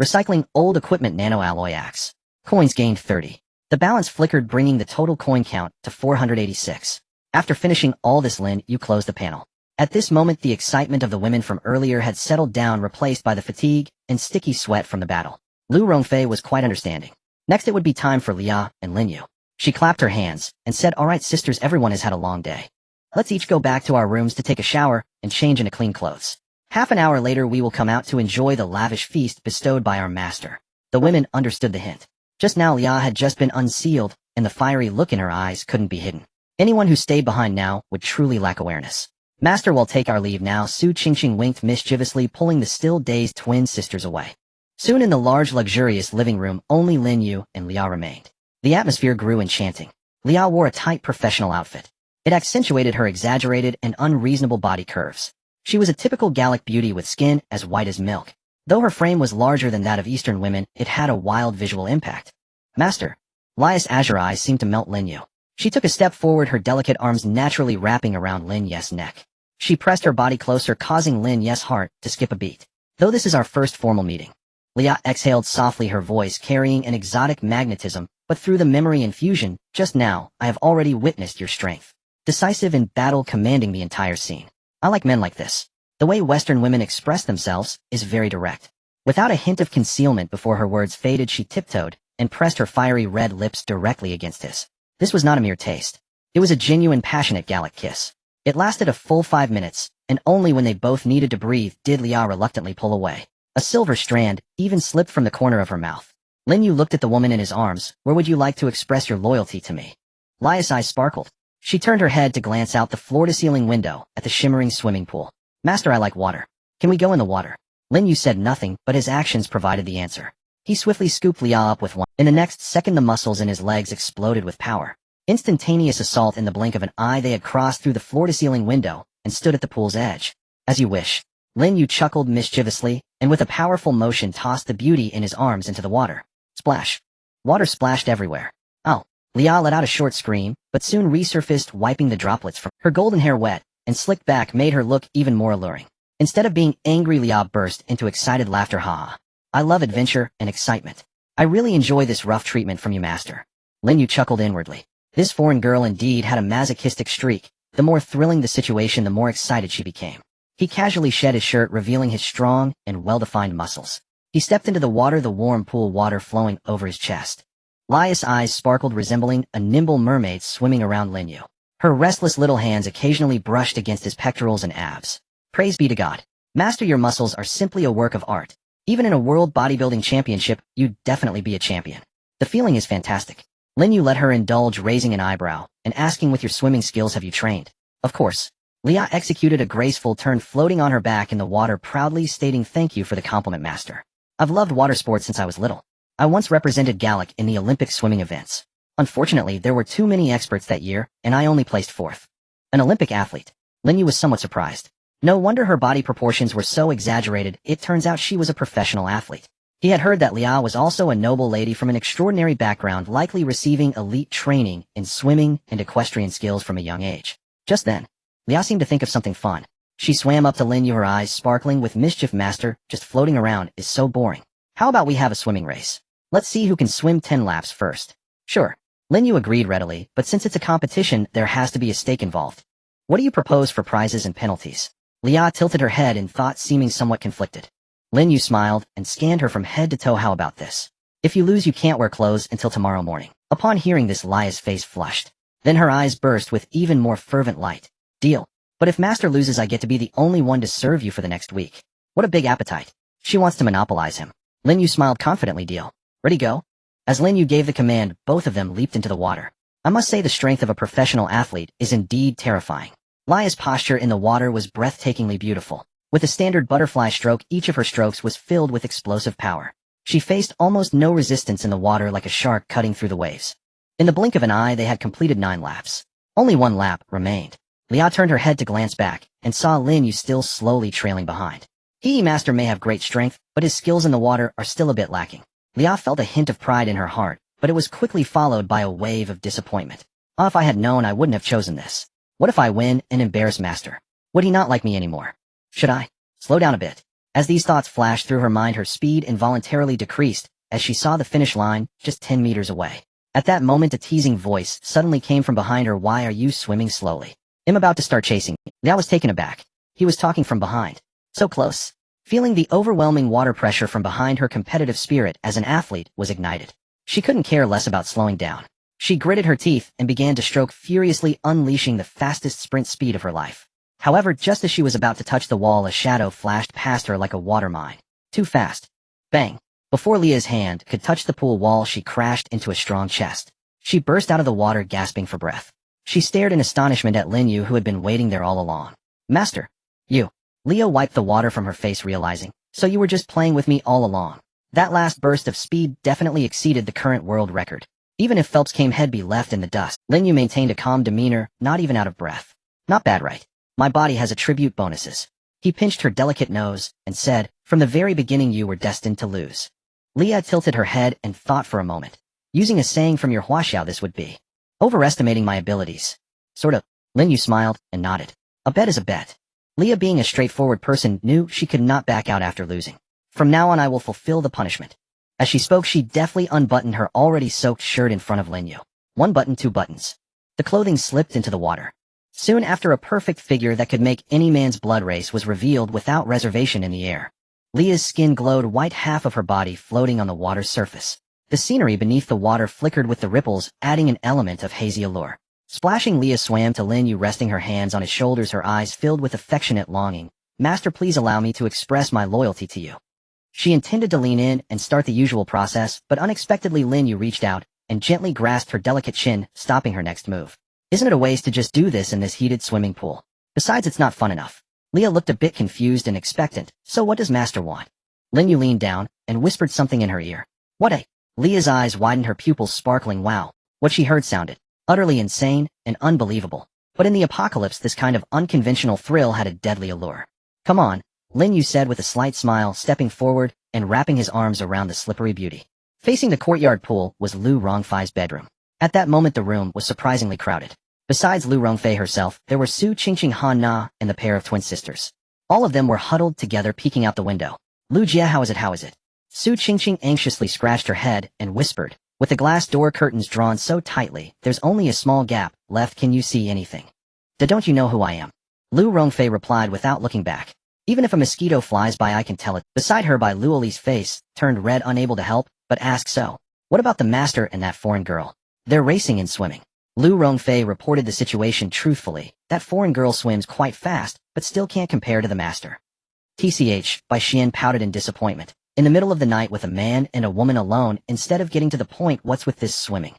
Recycling old equipment. Nanoalloy axe. Coins gained 30. The balance flickered, bringing the total coin count to 486. After finishing all this, Lin Yu closed the panel. At this moment the excitement of the women from earlier had settled down, replaced by the fatigue and sticky sweat from the battle. Lu Rongfei was quite understanding. Next it would be time for Leah and Lin Yu. She clapped her hands and said, "Alright sisters, everyone has had a long day. Let's each go back to our rooms to take a shower and change into clean clothes. Half an hour later we will come out to enjoy the lavish feast bestowed by our master." The women understood the hint. Just now Leah had just been unsealed, and the fiery look in her eyes couldn't be hidden. Anyone who stayed behind now would truly lack awareness. Master will take our leave now, Su Qingqing winked mischievously, pulling the still dazed twin sisters away. Soon in the large luxurious living room, only Lin Yu and Liao remained. The atmosphere grew enchanting. Liao wore a tight professional outfit. It accentuated her exaggerated and unreasonable body curves. She was a typical Gallic beauty with skin as white as milk. Though her frame was larger than that of Eastern women, it had a wild visual impact. Master. Lia's azure eyes seemed to melt Lin Yu. She took a step forward, her delicate arms naturally wrapping around Lin Yu's neck. She pressed her body closer, causing Lin Yu's heart to skip a beat. Though this is our first formal meeting. Lia exhaled softly, her voice carrying an exotic magnetism, but through the memory infusion, just now, I have already witnessed your strength. Decisive in battle, commanding the entire scene. I like men like this. The way Western women express themselves is very direct. Without a hint of concealment before her words faded, she tiptoed and pressed her fiery red lips directly against his. This was not a mere taste. It was a genuine, passionate Gallic kiss. It lasted a full 5 minutes, and only when they both needed to breathe did Lia reluctantly pull away. A silver strand even slipped from the corner of her mouth. Lin Yu looked at the woman in his arms. Where would you like to express your loyalty to me? Lia's eyes sparkled. She turned her head to glance out the floor-to-ceiling window at the shimmering swimming pool. Master, I like water. Can we go in the water? Lin Yu said nothing, but his actions provided the answer. He swiftly scooped Lia up with one. In the next second, the muscles in his legs exploded with power. Instantaneous assault. In the blink of an eye, they had crossed through the floor-to-ceiling window and stood at the pool's edge. As you wish. Lin Yu chuckled mischievously, and with a powerful motion tossed the beauty in his arms into the water. Splash. Water splashed everywhere. Oh. Lia let out a short scream, but soon resurfaced, wiping the droplets from her golden hair. Wet and slicked back made her look even more alluring. Instead of being angry, Lia burst into excited laughter. Ha! I love adventure and excitement. I really enjoy this rough treatment from you, Master. Lin Yu chuckled inwardly. This foreign girl indeed had a masochistic streak. The more thrilling the situation, the more excited she became. He casually shed his shirt, revealing his strong and well-defined muscles. He stepped into the water, the warm pool water flowing over his chest. Lia's eyes sparkled, resembling a nimble mermaid swimming around Lin Yu. Her restless little hands occasionally brushed against his pectorals and abs. Praise be to God. Master, your muscles are simply a work of art. Even in a world bodybuilding championship, you'd definitely be a champion. The feeling is fantastic. Lin Yu let her indulge, raising an eyebrow and asking, with your swimming skills, have you trained? Of course. Lia executed a graceful turn, floating on her back in the water, proudly stating, thank you for the compliment, Master. I've loved water sports since I was little. I once represented Gallic in the Olympic swimming events. Unfortunately, there were too many experts that year, and I only placed 4th. An Olympic athlete. Lin Yu was somewhat surprised. No wonder her body proportions were so exaggerated. It turns out she was a professional athlete. He had heard that Lia was also a noble lady from an extraordinary background, likely receiving elite training in swimming and equestrian skills from a young age. Just then, Lia seemed to think of something fun. She swam up to Lin Yu, her eyes sparkling with mischief. Master, just floating around is so boring. How about we have a swimming race? Let's see who can swim 10 laps first. Sure. Lin Yu agreed readily, but since it's a competition, there has to be a stake involved. What do you propose for prizes and penalties? Lia tilted her head in thought, seeming somewhat conflicted. Lin Yu smiled and scanned her from head to toe. How about this? If you lose, you can't wear clothes until tomorrow morning. Upon hearing this, Lia's face flushed. Then her eyes burst with even more fervent light. Deal. But if Master loses, I get to be the only one to serve you for the next week. What a big appetite. She wants to monopolize him. Lin Yu smiled confidently. Deal. Ready, go? As Lin Yu gave the command, both of them leaped into the water. I must say the strength of a professional athlete is indeed terrifying. Lia's posture in the water was breathtakingly beautiful. With a standard butterfly stroke, each of her strokes was filled with explosive power. She faced almost no resistance in the water, like a shark cutting through the waves. In the blink of an eye, they had completed 9 laps. Only 1 lap remained. Lia turned her head to glance back, and saw Lin Yu still slowly trailing behind. Master may have great strength, but his skills in the water are still a bit lacking. Lia felt a hint of pride in her heart, but it was quickly followed by a wave of disappointment. Oh, if I had known, I wouldn't have chosen this. What if I win and embarrass Master? Would he not like me anymore? Should I slow down a bit? As these thoughts flashed through her mind, her speed involuntarily decreased as she saw the finish line just 10 meters away. At that moment, a teasing voice suddenly came from behind her. Why are you swimming slowly? I'm about to start chasing. Lia was taken aback. He was talking from behind. So close. Feeling the overwhelming water pressure from behind, her competitive spirit as an athlete was ignited. She couldn't care less about slowing down. She gritted her teeth and began to stroke furiously, unleashing the fastest sprint speed of her life. However, just as she was about to touch the wall, a shadow flashed past her like a water mine. Too fast. Bang. Before Lia's hand could touch the pool wall, she crashed into a strong chest. She burst out of the water, gasping for breath. She stared in astonishment at Lin Yu, who had been waiting there all along. Master. You. Leah wiped the water from her face, realizing, so you were just playing with me all along. That last burst of speed definitely exceeded the current world record. Even if Phelps came, he'd be left in the dust. Lin Yu maintained a calm demeanor, not even out of breath. Not bad, right? My body has attribute bonuses. He pinched her delicate nose and said, from the very beginning you were destined to lose. Leah tilted her head and thought for a moment. Using a saying from your huaxiao, this would be overestimating my abilities. Sort of. Lin Yu smiled and nodded. A bet is a bet. Leah, being a straightforward person, knew she could not back out after losing. From now on I will fulfill the punishment. As she spoke, she deftly unbuttoned her already soaked shirt in front of Lin Yu. One button, two buttons. The clothing slipped into the water. Soon after, a perfect figure that could make any man's blood race was revealed without reservation in the air. Leah's skin glowed white, half of her body floating on the water's surface. The scenery beneath the water flickered with the ripples, adding an element of hazy allure. Splashing, Leah swam to Lin Yu, resting her hands on his shoulders, her eyes filled with affectionate longing. Master, please allow me to express my loyalty to you. She intended to lean in and start the usual process, but unexpectedly Lin Yu reached out and gently grasped her delicate chin, stopping her next move. Isn't it a waste to just do this in this heated swimming pool? Besides, it's not fun enough. Leah looked a bit confused and expectant. So what does Master want? Lin Yu leaned down and whispered something in her ear. What a... Leah's eyes widened, her pupils sparkling. Wow. What she heard sounded utterly insane and unbelievable. But in the apocalypse, this kind of unconventional thrill had a deadly allure. Come on, Lin Yu said with a slight smile, stepping forward and wrapping his arms around the slippery beauty. Facing the courtyard pool was Lu Rongfei's bedroom. At that moment the room was surprisingly crowded. Besides Lu Rongfei herself, there were Su Qingqing, Han Na, and the pair of twin sisters. All of them were huddled together, peeking out the window. Lu Jie, how is it, how is it? Su Qingqing anxiously scratched her head and whispered, with the glass door curtains drawn so tightly, there's only a small gap left, can you see anything? Don't you know who I am? Lu Rongfei replied without looking back. Even if a mosquito flies by I can tell it. Beside her by Lu Li's face turned red, unable to help, but asked, so, what about the master and that foreign girl? They're racing and swimming. Lu Rongfei reported the situation truthfully. That foreign girl swims quite fast, but still can't compare to the master. TCH, Bai Xian pouted in disappointment. In the middle of the night with a man and a woman alone, instead of getting to the point, what's with this swimming?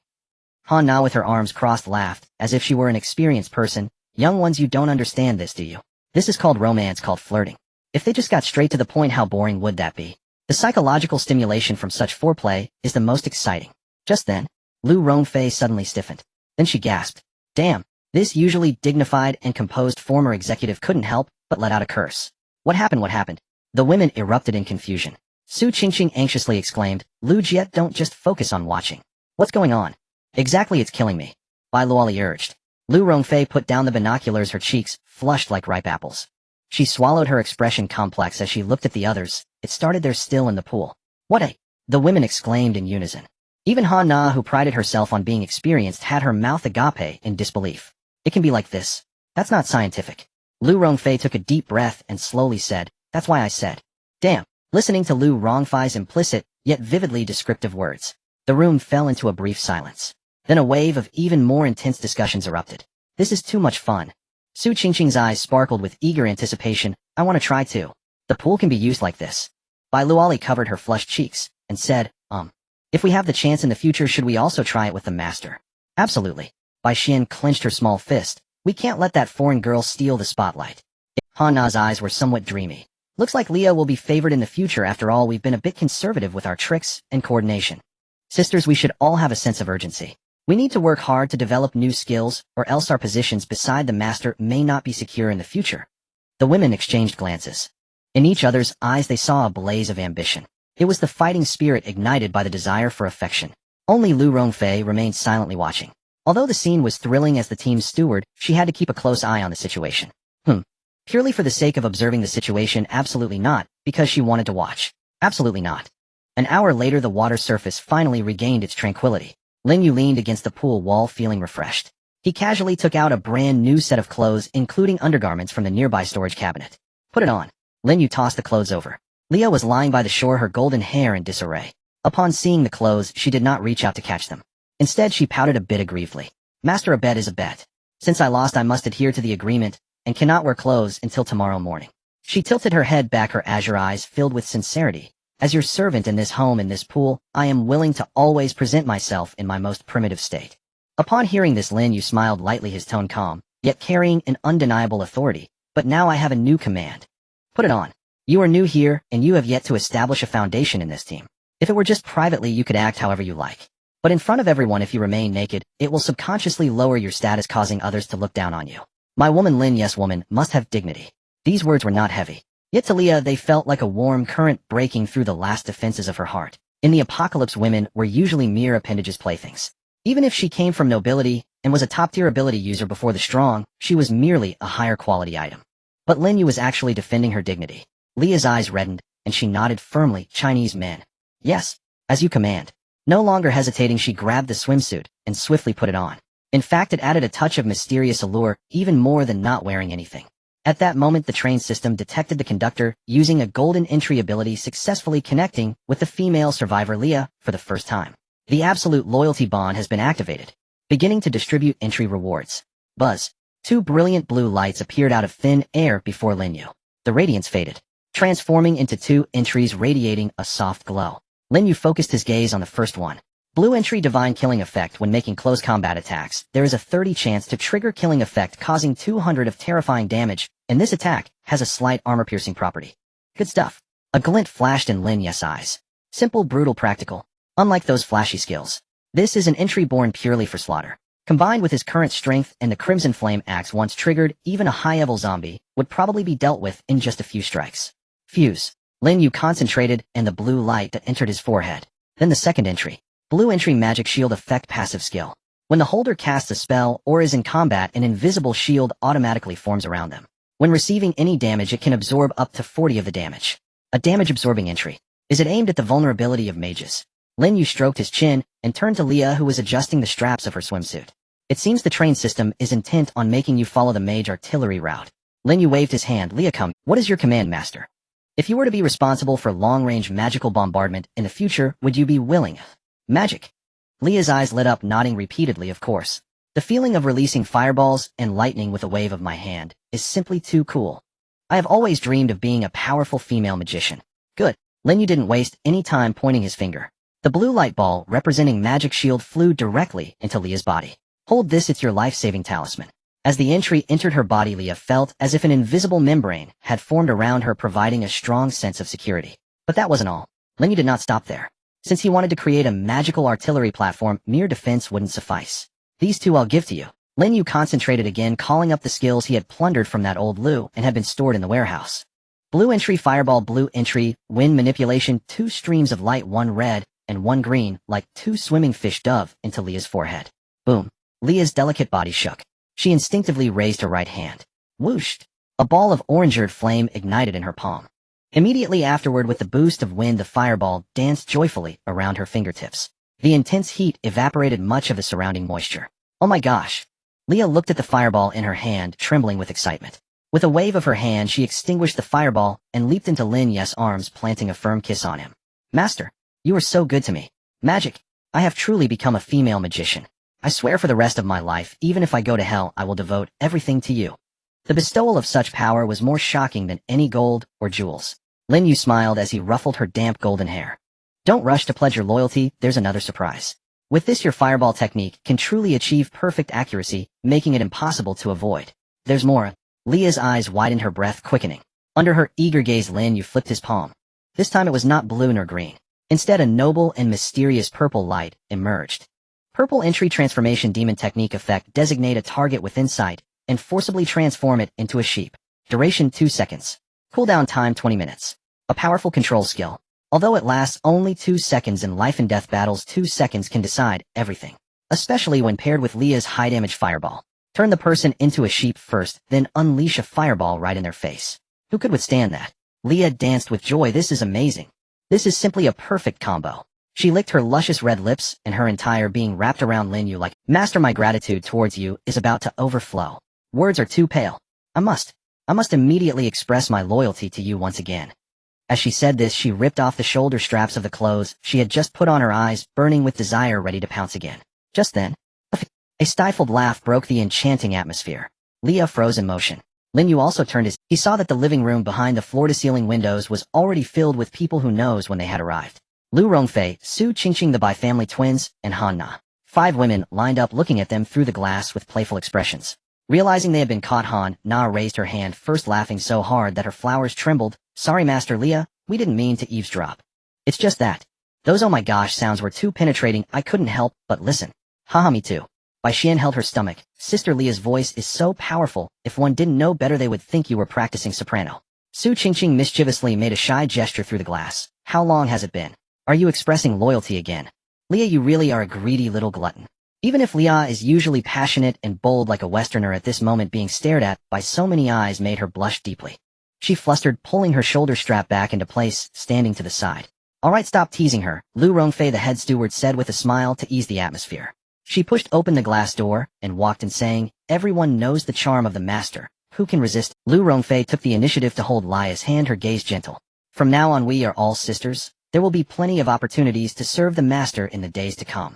Han Na with her arms crossed laughed, as if she were an experienced person. Young ones, you don't understand this, do you? This is called romance, called flirting. If they just got straight to the point, how boring would that be? The psychological stimulation from such foreplay is the most exciting. Just then, Lu Rongfei suddenly stiffened. Then she gasped. Damn, this usually dignified and composed former executive couldn't help but let out a curse. What happened, what happened? The women erupted in confusion. Su Qingqing anxiously exclaimed, Lu Jie, don't just focus on watching. What's going on? Exactly, it's killing me. Bai Luoli urged. Lu Rongfei put down the binoculars, her cheeks flushed like ripe apples. She swallowed, her expression complex as she looked at the others. It started there still in the pool. What a... The women exclaimed in unison. Even Han Na, who prided herself on being experienced, had her mouth agape in disbelief. It can be like this. That's not scientific. Lu Rongfei took a deep breath and slowly said, that's why I said. Damn. Listening to Lu Rongfei's implicit, yet vividly descriptive words, the room fell into a brief silence. Then a wave of even more intense discussions erupted. This is too much fun. Su Qingqing's eyes sparkled with eager anticipation. I want to try too. The pool can be used like this. Bai Luoli covered her flushed cheeks and said, if we have the chance in the future, should we also try it with the master? Absolutely. Bai Xian clenched her small fist. We can't let that foreign girl steal the spotlight. Han Na's eyes were somewhat dreamy. Looks like Leah will be favored in the future. After all, we've been a bit conservative with our tricks and coordination. Sisters, we should all have a sense of urgency. We need to work hard to develop new skills, or else our positions beside the master may not be secure in the future. The women exchanged glances. In each other's eyes they saw a blaze of ambition. It was the fighting spirit ignited by the desire for affection. Only Lu Rongfei remained silently watching. Although the scene was thrilling as the team's steward, she had to keep a close eye on the situation. Purely for the sake of observing the situation? Absolutely not, because she wanted to watch. Absolutely not. An hour later the water surface finally regained its tranquility. Lin Yu leaned against the pool wall feeling refreshed. He casually took out a brand new set of clothes, including undergarments from the nearby storage cabinet. Put it on. Lin Yu tossed the clothes over. Leah was lying by the shore, her golden hair in disarray. Upon seeing the clothes, she did not reach out to catch them. Instead, she pouted a bit aggrievedly. Master, a bet is a bet. Since I lost, I must adhere to the agreement and cannot wear clothes until tomorrow morning. She tilted her head back, her azure eyes filled with sincerity. As your servant in this home, in this pool, I am willing to always present myself in my most primitive state. Upon hearing this, Lin Yu smiled lightly, his tone calm, yet carrying an undeniable authority. But now I have a new command. Put it on. You are new here, and you have yet to establish a foundation in this team. If it were just privately, you could act however you like. But in front of everyone, if you remain naked, it will subconsciously lower your status, causing others to look down on you. My woman Lin, yes, woman, must have dignity. These words were not heavy. Yet to Leah, they felt like a warm current breaking through the last defenses of her heart. In the apocalypse, women were usually mere appendages, playthings. Even if she came from nobility and was a top-tier ability user before the strong, she was merely a higher quality item. But Lin Yu was actually defending her dignity. Leah's eyes reddened, and she nodded firmly. Chinese men. Yes, as you command. No longer hesitating, she grabbed the swimsuit and swiftly put it on. In fact, it added a touch of mysterious allure, even more than not wearing anything. At that moment, the train system detected the conductor using a golden entry ability, successfully connecting with the female survivor Leah for the first time. The absolute loyalty bond has been activated, beginning to distribute entry rewards. Buzz. Two brilliant blue lights appeared out of thin air before Lin Yu. The radiance faded, transforming into two entries radiating a soft glow. Lin Yu focused his gaze on the first one. Blue entry, divine killing effect. When making close combat attacks, there is a 30% chance to trigger killing effect, causing 200 of terrifying damage, and this attack has a slight armor-piercing property. Good stuff. A glint flashed in Lin Yu's eyes. Simple, brutal, practical. Unlike those flashy skills, this is an entry born purely for slaughter. Combined with his current strength and the Crimson Flame Axe, once triggered, even a high-level zombie would probably be dealt with in just a few strikes. Fuse. Lin Yu concentrated, and the blue light that entered his forehead. Then the second entry. Blue entry, magic shield effect, passive skill. When the holder casts a spell or is in combat, an invisible shield automatically forms around them. When receiving any damage, it can absorb up to 40 of the damage. A damage-absorbing entry. Is it aimed at the vulnerability of mages? Lin Yu stroked his chin and turned to Leah, who was adjusting the straps of her swimsuit. It seems the train system is intent on making you follow the mage artillery route. Lin Yu waved his hand. Leah, come. What is your command, master? If you were to be responsible for long-range magical bombardment in the future, would you be willing? Magic. Leah's eyes lit up, nodding repeatedly. Of course. The feeling of releasing fireballs and lightning with a wave of my hand is simply too cool. I have always dreamed of being a powerful female magician. Good. Lin Yu didn't waste any time pointing his finger. The blue light ball, representing magic shield, flew directly into Leah's body. Hold this, it's your life-saving talisman. As the entry entered her body, Leah felt as if an invisible membrane had formed around her, providing a strong sense of security. But that wasn't all. Lin Yu did not stop there. Since he wanted to create a magical artillery platform, mere defense wouldn't suffice. These two I'll give to you. Lin Yu concentrated again, calling up the skills he had plundered from that old Lu and had been stored in the warehouse. Blue entry, fireball. Blue entry, wind manipulation. Two streams of light, one red and one green, like two swimming fish, dove into Leah's forehead. Boom. Leah's delicate body shook. She instinctively raised her right hand. Whooshed. A ball of orange-red flame ignited in her palm. Immediately afterward, with the boost of wind, the fireball danced joyfully around her fingertips. The intense heat evaporated much of the surrounding moisture. Oh my gosh. Leah looked at the fireball in her hand, trembling with excitement. With a wave of her hand, she extinguished the fireball and leaped into Lin Yu's arms, planting a firm kiss on him. Master. You are so good to me. Magic. I have truly become a female magician. I swear for the rest of my life, even if I go to hell, I will devote everything to you. The bestowal of such power was more shocking than any gold or jewels. Lin Yu smiled as he ruffled her damp golden hair. Don't rush to pledge your loyalty, there's another surprise. With this, your fireball technique can truly achieve perfect accuracy, making it impossible to avoid. There's more. Leah's eyes widened, her breath quickening. Under her eager gaze, Lin Yu flipped his palm. This time it was not blue nor green. Instead, a noble and mysterious purple light emerged. Purple entry, transformation, demon technique effect. Designate a target within sight and forcibly transform it into a sheep. Duration 2 seconds. Cooldown time 20 minutes. A powerful control skill. Although it lasts only 2 seconds in life and death battles, 2 seconds can decide everything. Especially when paired with Leah's high damage fireball. Turn the person into a sheep first, then unleash a fireball right in their face. Who could withstand that? Leah danced with joy. This is amazing. This is simply a perfect combo. She licked her luscious red lips, and her entire being wrapped around Lin Yu like, Master, my gratitude towards you is about to overflow. Words are too pale. I must immediately express my loyalty to you once again. As she said this, she ripped off the shoulder straps of the clothes she had just put on, her eyes burning with desire, ready to pounce again. Just then, a stifled laugh broke the enchanting atmosphere. Leah froze in motion. Lin Yu also turned his. He saw that the living room behind the floor-to-ceiling windows was already filled with people who knows when they had arrived. Lu Rongfei, Su Qingqing, the Bai family twins, and Han Na. 5 women lined up looking at them through the glass with playful expressions. Realizing they had been caught, Han Na raised her hand, first laughing so hard that her flowers trembled. Sorry, Master Leah, we didn't mean to eavesdrop. It's just that. Those oh my gosh sounds were too penetrating, I couldn't help but listen. Haha, me too. Bai Xian held her stomach. Sister Leah's voice is so powerful, if one didn't know better they would think you were practicing soprano. Su Qingqing mischievously made a shy gesture through the glass. How long has it been? Are you expressing loyalty again? Leah, you really are a greedy little glutton. Even if Leah is usually passionate and bold like a Westerner, at this moment being stared at by so many eyes made her blush deeply. She flustered, pulling her shoulder strap back into place, standing to the side. Alright, stop teasing her, Lu Rongfei the head steward said with a smile to ease the atmosphere. She pushed open the glass door and walked in saying, everyone knows the charm of the master. Who can resist? Lu Rongfei took the initiative to hold Lia's hand, her gaze gentle. From now on we are all sisters. There will be plenty of opportunities to serve the master in the days to come.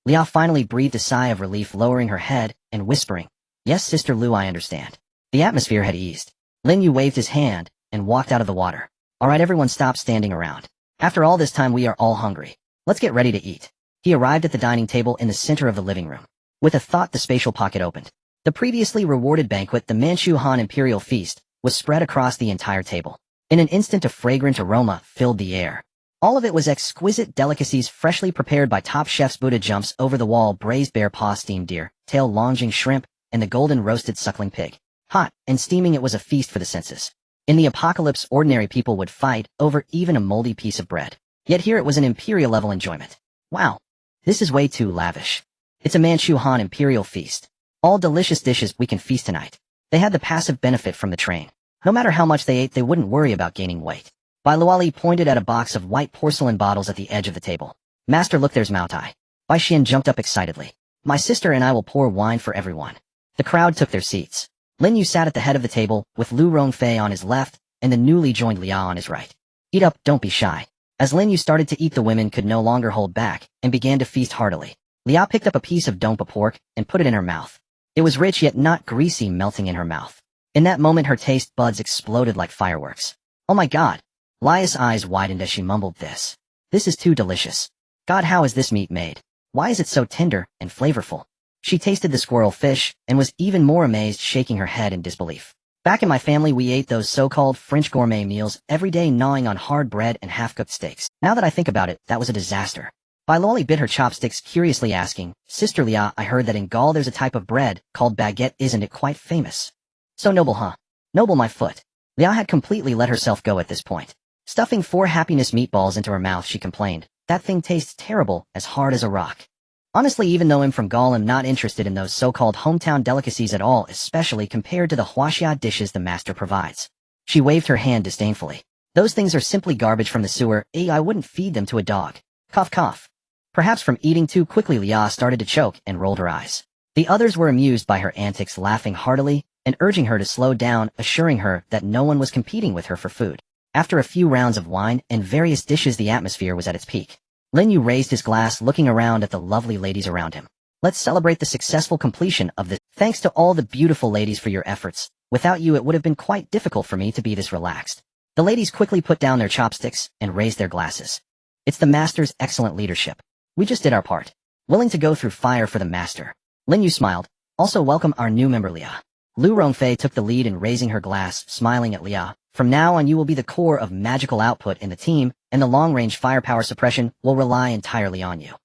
Lia finally breathed a sigh of relief, lowering her head and whispering, yes, Sister Lu, I understand. The atmosphere had eased. Lin Yu waved his hand and walked out of the water. Alright, everyone stop standing around. After all this time we are all hungry. Let's get ready to eat. He arrived at the dining table in the center of the living room. With a thought, the spatial pocket opened. The previously rewarded banquet, the Manchu Han Imperial Feast, was spread across the entire table. In an instant a fragrant aroma filled the air. All of it was exquisite delicacies freshly prepared by top chefs. Buddha jumps over the wall, braised bear paw, steamed deer, tail longing shrimp, and the golden roasted suckling pig. Hot and steaming, it was a feast for the senses. In the apocalypse, ordinary people would fight over even a moldy piece of bread. Yet here it was an imperial level enjoyment. Wow. This is way too lavish. It's a Manchu Han Imperial Feast. All delicious dishes, we can feast tonight. They had the passive benefit from the train. No matter how much they ate, they wouldn't worry about gaining weight. Bai Luali pointed at a box of white porcelain bottles at the edge of the table. Master, look, there's Mao Tai. Bai Xian jumped up excitedly. My sister and I will pour wine for everyone. The crowd took their seats. Lin Yu sat at the head of the table, with Lu Rongfei on his left, and the newly joined Lia on his right. Eat up, don't be shy. As Lin Yu started to eat, the women could no longer hold back, and began to feast heartily. Lia picked up a piece of dompa pork, and put it in her mouth. It was rich yet not greasy, melting in her mouth. In that moment her taste buds exploded like fireworks. Oh my god. Lia's eyes widened as she mumbled this. This is too delicious. God, how is this meat made? Why is it so tender and flavorful? She tasted the squirrel fish, and was even more amazed, shaking her head in disbelief. Back in my family we ate those so-called French gourmet meals every day, gnawing on hard bread and half-cooked steaks. Now that I think about it, that was a disaster. Bai Luoli bit her chopsticks, curiously asking, Sister Lia, I heard that in Gaul there's a type of bread called baguette, isn't it quite famous? So noble, huh? Noble my foot. Lia had completely let herself go at this point. Stuffing 4 happiness meatballs into her mouth, she complained, that thing tastes terrible, as hard as a rock. Honestly, even though I'm from Gaul, I'm not interested in those so-called hometown delicacies at all, especially compared to the huaxia dishes the master provides. She waved her hand disdainfully. Those things are simply garbage from the sewer. I wouldn't feed them to a dog. Cough cough. Perhaps from eating too quickly, Lia started to choke and rolled her eyes. The others were amused by her antics, laughing heartily and urging her to slow down, assuring her that no one was competing with her for food. After a few rounds of wine and various dishes, the atmosphere was at its peak. Lin Yu raised his glass, looking around at the lovely ladies around him. Let's celebrate the successful completion of this. Thanks to all the beautiful ladies for your efforts. Without you it would have been quite difficult for me to be this relaxed. The ladies quickly put down their chopsticks and raised their glasses. It's the master's excellent leadership. We just did our part. Willing to go through fire for the master. Lin Yu smiled. Also welcome our new member Lia. Lu Rongfei took the lead in raising her glass, smiling at Lia. From now on you will be the core of magical output in the team, and the long-range firepower suppression will rely entirely on you.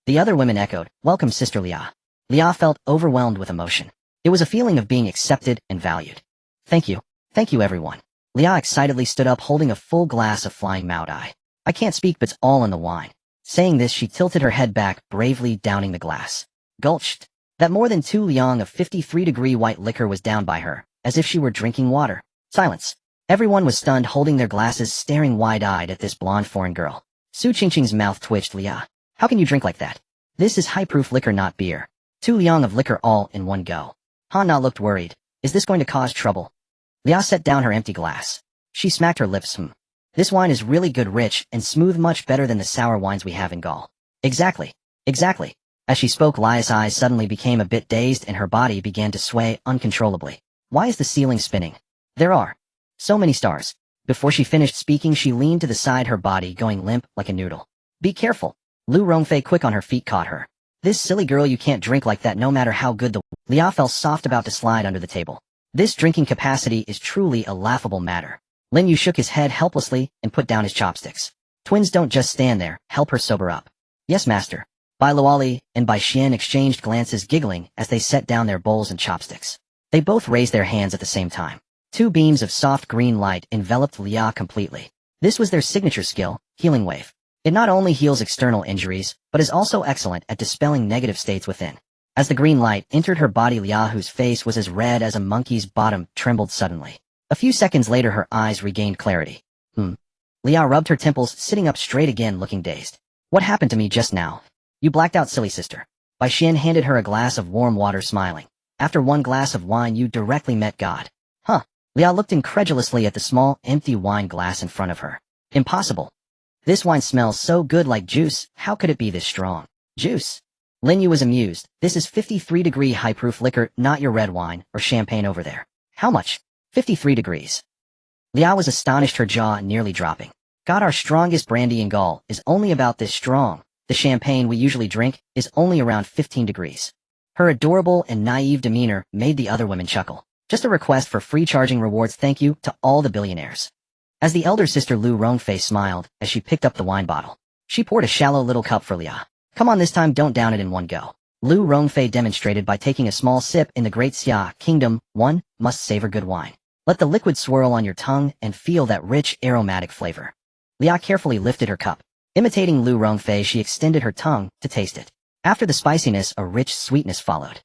The other women echoed, welcome Sister Lia. Lia felt overwhelmed with emotion. It was a feeling of being accepted and valued. Thank you everyone. Lia excitedly stood up, holding a full glass of flying Mao Tai. I can't speak, but it's all in the wine. Saying this, she tilted her head back, bravely downing the glass. Gulched. That more than 2 liang of 53-degree white liquor was down by her, as if she were drinking water. Silence. Everyone was stunned, holding their glasses, staring wide-eyed at this blonde foreign girl. Su Qingqing's mouth twitched. Lia, how can you drink like that? This is high-proof liquor, not beer. 2 liang of liquor all in one go. Han Na looked worried. Is this going to cause trouble? Lia set down her empty glass. She smacked her lips. This wine is really good, rich and smooth, much better than the sour wines we have in Gaul. Exactly. As she spoke, Lia's eyes suddenly became a bit dazed and her body began to sway uncontrollably. Why is the ceiling spinning? There are so many stars. Before she finished speaking, she leaned to the side, her body going limp like a noodle. Be careful. Lu Rongfei, quick on her feet, caught her. This silly girl, you can't drink like that no matter how good the— Lia fell soft about to slide under the table. This drinking capacity is truly a laughable matter. Lin Yu shook his head helplessly and put down his chopsticks. Twins don't just stand there, help her sober up. Yes, master. Bai Luoli and Bai Xian exchanged glances, giggling as they set down their bowls and chopsticks. They both raised their hands at the same time. Two beams of soft green light enveloped Lia completely. This was their signature skill, Healing Wave. It not only heals external injuries, but is also excellent at dispelling negative states within. As the green light entered her body, Lia, whose face was as red as a monkey's bottom, trembled suddenly. A few seconds later her eyes regained clarity. Lia rubbed her temples, sitting up straight again, looking dazed. What happened to me just now? You blacked out, silly sister. Bai Xian handed her a glass of warm water, smiling. After one glass of wine you directly met God. Huh. Lia looked incredulously at the small, empty wine glass in front of her. Impossible. This wine smells so good, like juice. How could it be this strong? Juice? Lin Yu was amused. This is 53-degree high-proof liquor, not your red wine or champagne over there. How much? 53 degrees. Lia was astonished, her jaw nearly dropping. God, our strongest brandy in Gaul is only about this strong. The champagne we usually drink is only around 15 degrees. Her adorable and naive demeanor made the other women chuckle. Just a request for free charging rewards, thank you, to all the billionaires. As the elder sister Lu Rongfei smiled as she picked up the wine bottle. She poured a shallow little cup for Lia. Come on, this time don't down it in one go. Lu Rongfei demonstrated by taking a small sip. In the Great Xia Kingdom, one must savor good wine. Let the liquid swirl on your tongue and feel that rich, aromatic flavor. Lia carefully lifted her cup. Imitating Lu Rongfei, she extended her tongue to taste it. After the spiciness, a rich sweetness followed.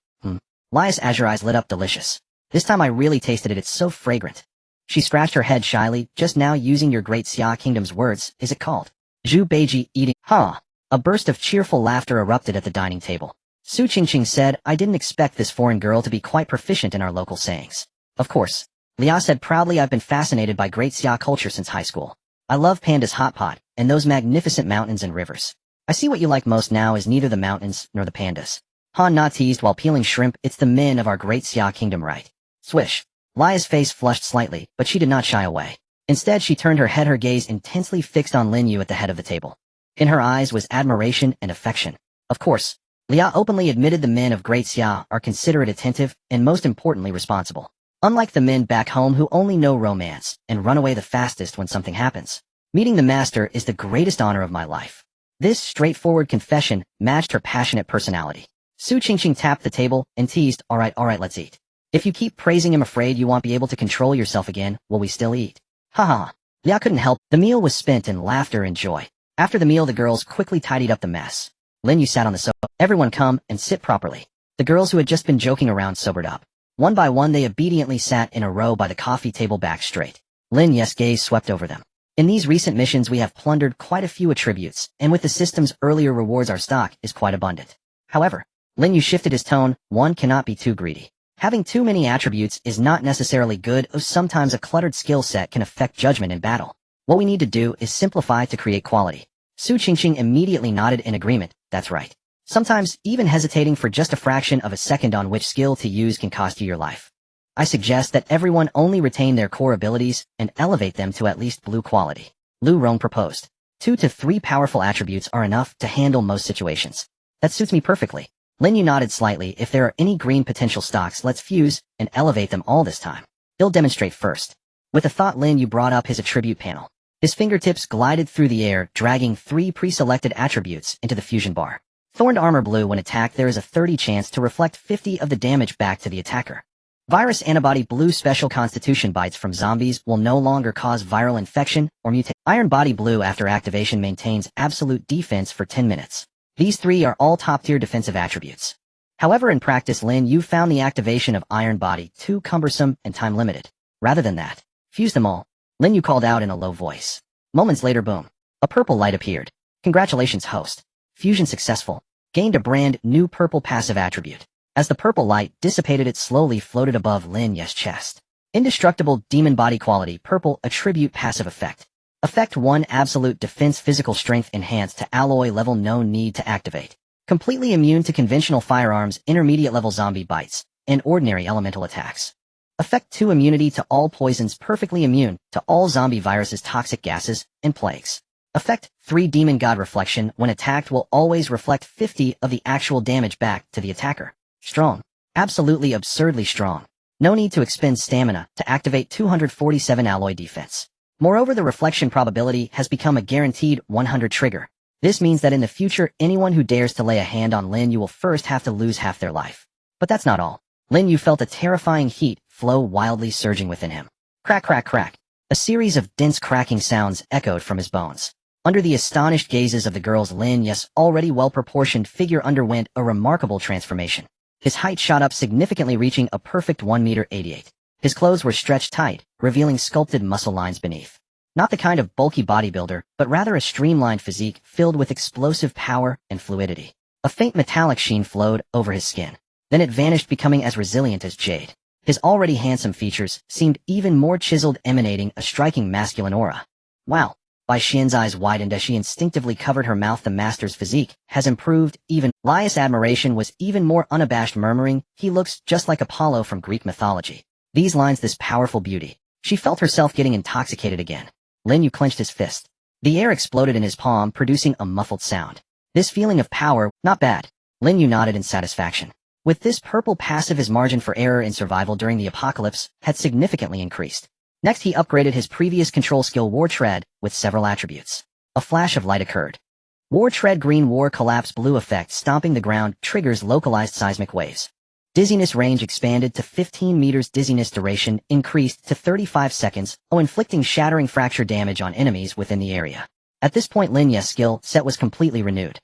Lia's azure eyes lit up, delicious. This time I really tasted it, it's so fragrant. She scratched her head shyly. Just now, using your Great Xia Kingdom's words, is it called? Zhu Beiji eating. Huh. A burst of cheerful laughter erupted at the dining table. Su Qingqing said, I didn't expect this foreign girl to be quite proficient in our local sayings. Of course. Lia said proudly, I've been fascinated by Great Xia culture since high school. I love Panda's hot pot, and those magnificent mountains and rivers. I see what you like most now is neither the mountains nor the pandas. Han Na teased while peeling shrimp, it's the men of our Great Xia Kingdom, right? Swish. Lia's face flushed slightly, but she did not shy away. Instead she turned her head, her gaze intensely fixed on Lin Yu at the head of the table. In her eyes was admiration and affection. Of course, Lia openly admitted the men of Great Xia are considerate, attentive, and most importantly responsible. Unlike the men back home who only know romance and run away the fastest when something happens. Meeting the master is the greatest honor of my life. This straightforward confession matched her passionate personality. Su Qingqing tapped the table and teased, alright, let's eat. If you keep praising him, afraid you won't be able to control yourself again, will we still eat? Ha ha. Lia couldn't help. The meal was spent in laughter and joy. After the meal the girls quickly tidied up the mess. Lin Yu sat on the sofa. Everyone come and sit properly. The girls who had just been joking around sobered up. One by one they obediently sat in a row by the coffee table, back straight. Lin Yu's gaze swept over them. In these recent missions we have plundered quite a few attributes, and with the system's earlier rewards our stock is quite abundant. However, Lin Yu shifted his tone, one cannot be too greedy. Having too many attributes is not necessarily good, or sometimes a cluttered skill set can affect judgment in battle. What we need to do is simplify to create quality. Su Qingqing immediately nodded in agreement, that's right. Sometimes, even hesitating for just a fraction of a second on which skill to use can cost you your life. I suggest that everyone only retain their core abilities and elevate them to at least blue quality. Lu Rong proposed. 2 to 3 powerful attributes are enough to handle most situations. That suits me perfectly. Lin Yu nodded slightly. If there are any green potential stocks, let's fuse and elevate them all this time. He'll demonstrate first. With a thought, Lin Yu brought up his attribute panel. His fingertips glided through the air, dragging 3 pre-selected attributes into the fusion bar. Thorned armor blue. When attacked, there is a 30 chance to reflect 50 of the damage back to the attacker. Virus antibody blue. Special constitution bites from zombies will no longer cause viral infection or mutate. Iron body blue. After activation maintains absolute defense for 10 minutes. These 3 are all top-tier defensive attributes. However, in practice, Lin Yu found the activation of Iron Body too cumbersome and time-limited. Rather than that, fuse them all. Lin Yu called out in a low voice. Moments later, boom. A purple light appeared. Congratulations, host. Fusion successful. Gained a brand new purple passive attribute. As the purple light dissipated, it slowly floated above Lin Yu's chest. Indestructible demon body quality purple attribute passive effect. Effect 1 absolute defense physical strength enhanced to alloy level, no need to activate. Completely immune to conventional firearms, intermediate level zombie bites, and ordinary elemental attacks. Effect 2 immunity to all poisons, perfectly immune to all zombie viruses, toxic gases, and plagues. Effect 3 Demon God Reflection. When attacked will always reflect 50 of the actual damage back to the attacker. Strong. Absolutely absurdly strong. No need to expend stamina to activate 247 alloy defense. Moreover, the reflection probability has become a guaranteed 100 trigger. This means that in the future, anyone who dares to lay a hand on Lin Yu will first have to lose half their life. But that's not all. Lin Yu felt a terrifying heat flow wildly surging within him. Crack, crack, crack. A series of dense cracking sounds echoed from his bones. Under the astonished gazes of the girls, Lin Yu's already well-proportioned figure underwent a remarkable transformation. His height shot up significantly, reaching a perfect 1.88 meters. His clothes were stretched tight, revealing sculpted muscle lines beneath. Not the kind of bulky bodybuilder, but rather a streamlined physique filled with explosive power and fluidity. A faint metallic sheen flowed over his skin. Then it vanished, becoming as resilient as jade. His already handsome features seemed even more chiseled, emanating a striking masculine aura. Wow. Bai Xian's eyes widened as she instinctively covered her mouth. The master's physique has improved even. Laius' admiration was even more unabashed, murmuring, "He looks just like Apollo from Greek mythology." These lines, this powerful beauty. She felt herself getting intoxicated again. Lin Yu clenched his fist. The air exploded in his palm, producing a muffled sound. This feeling of power, not bad. Lin Yu nodded in satisfaction. With this purple passive, his margin for error in survival during the apocalypse had significantly increased. Next, he upgraded his previous control skill, War Tread, with several attributes. A flash of light occurred. War Tread Green War Collapse Blue Effect. Stomping the ground triggers localized seismic waves. Dizziness range expanded to 15 meters. Dizziness duration increased to 35 seconds, inflicting shattering fracture damage on enemies within the area. At this point, Lin Yu's skill set was completely renewed.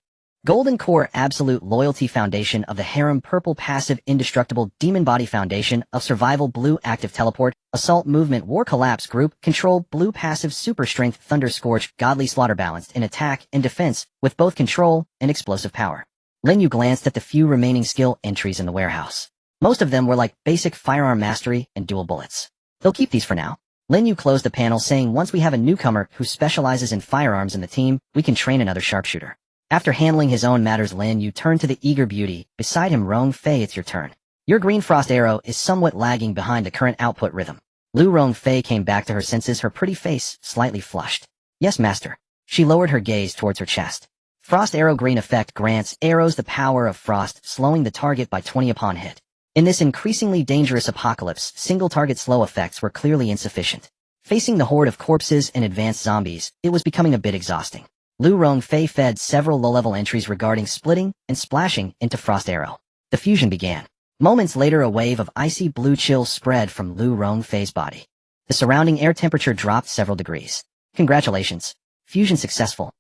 Golden Core Absolute Loyalty Foundation of the Harem. Purple Passive Indestructible Demon Body Foundation of Survival. Blue Active Teleport Assault Movement War Collapse Group Control. Blue Passive Super Strength Thunder Scorch Godly Slaughter. Balanced in attack and defense with both control and explosive power. Lin Yu glanced at the few remaining skill entries in the warehouse. Most of them were like basic firearm mastery and dual bullets. They'll keep these for now. Lin Yu closed the panel, saying, "Once we have a newcomer who specializes in firearms in the team, we can train another sharpshooter." After handling his own matters, Lin Yu turned to the eager beauty beside him. "Rong Fei, it's your turn. Your green frost arrow is somewhat lagging behind the current output rhythm." Rong Fei came back to her senses, her pretty face slightly flushed. "Yes, master." She lowered her gaze towards her chest. Frost Arrow Green Effect grants arrows the power of frost, slowing the target by 20 upon hit. In this increasingly dangerous apocalypse, single-target slow effects were clearly insufficient. Facing the horde of corpses and advanced zombies, it was becoming a bit exhausting. Rong Fei fed several low-level entries regarding splitting and splashing into Frost Arrow. The fusion began. Moments later, a wave of icy blue chill spread from Rong Fei's body. The surrounding air temperature dropped several degrees. "Congratulations. Fusion successful.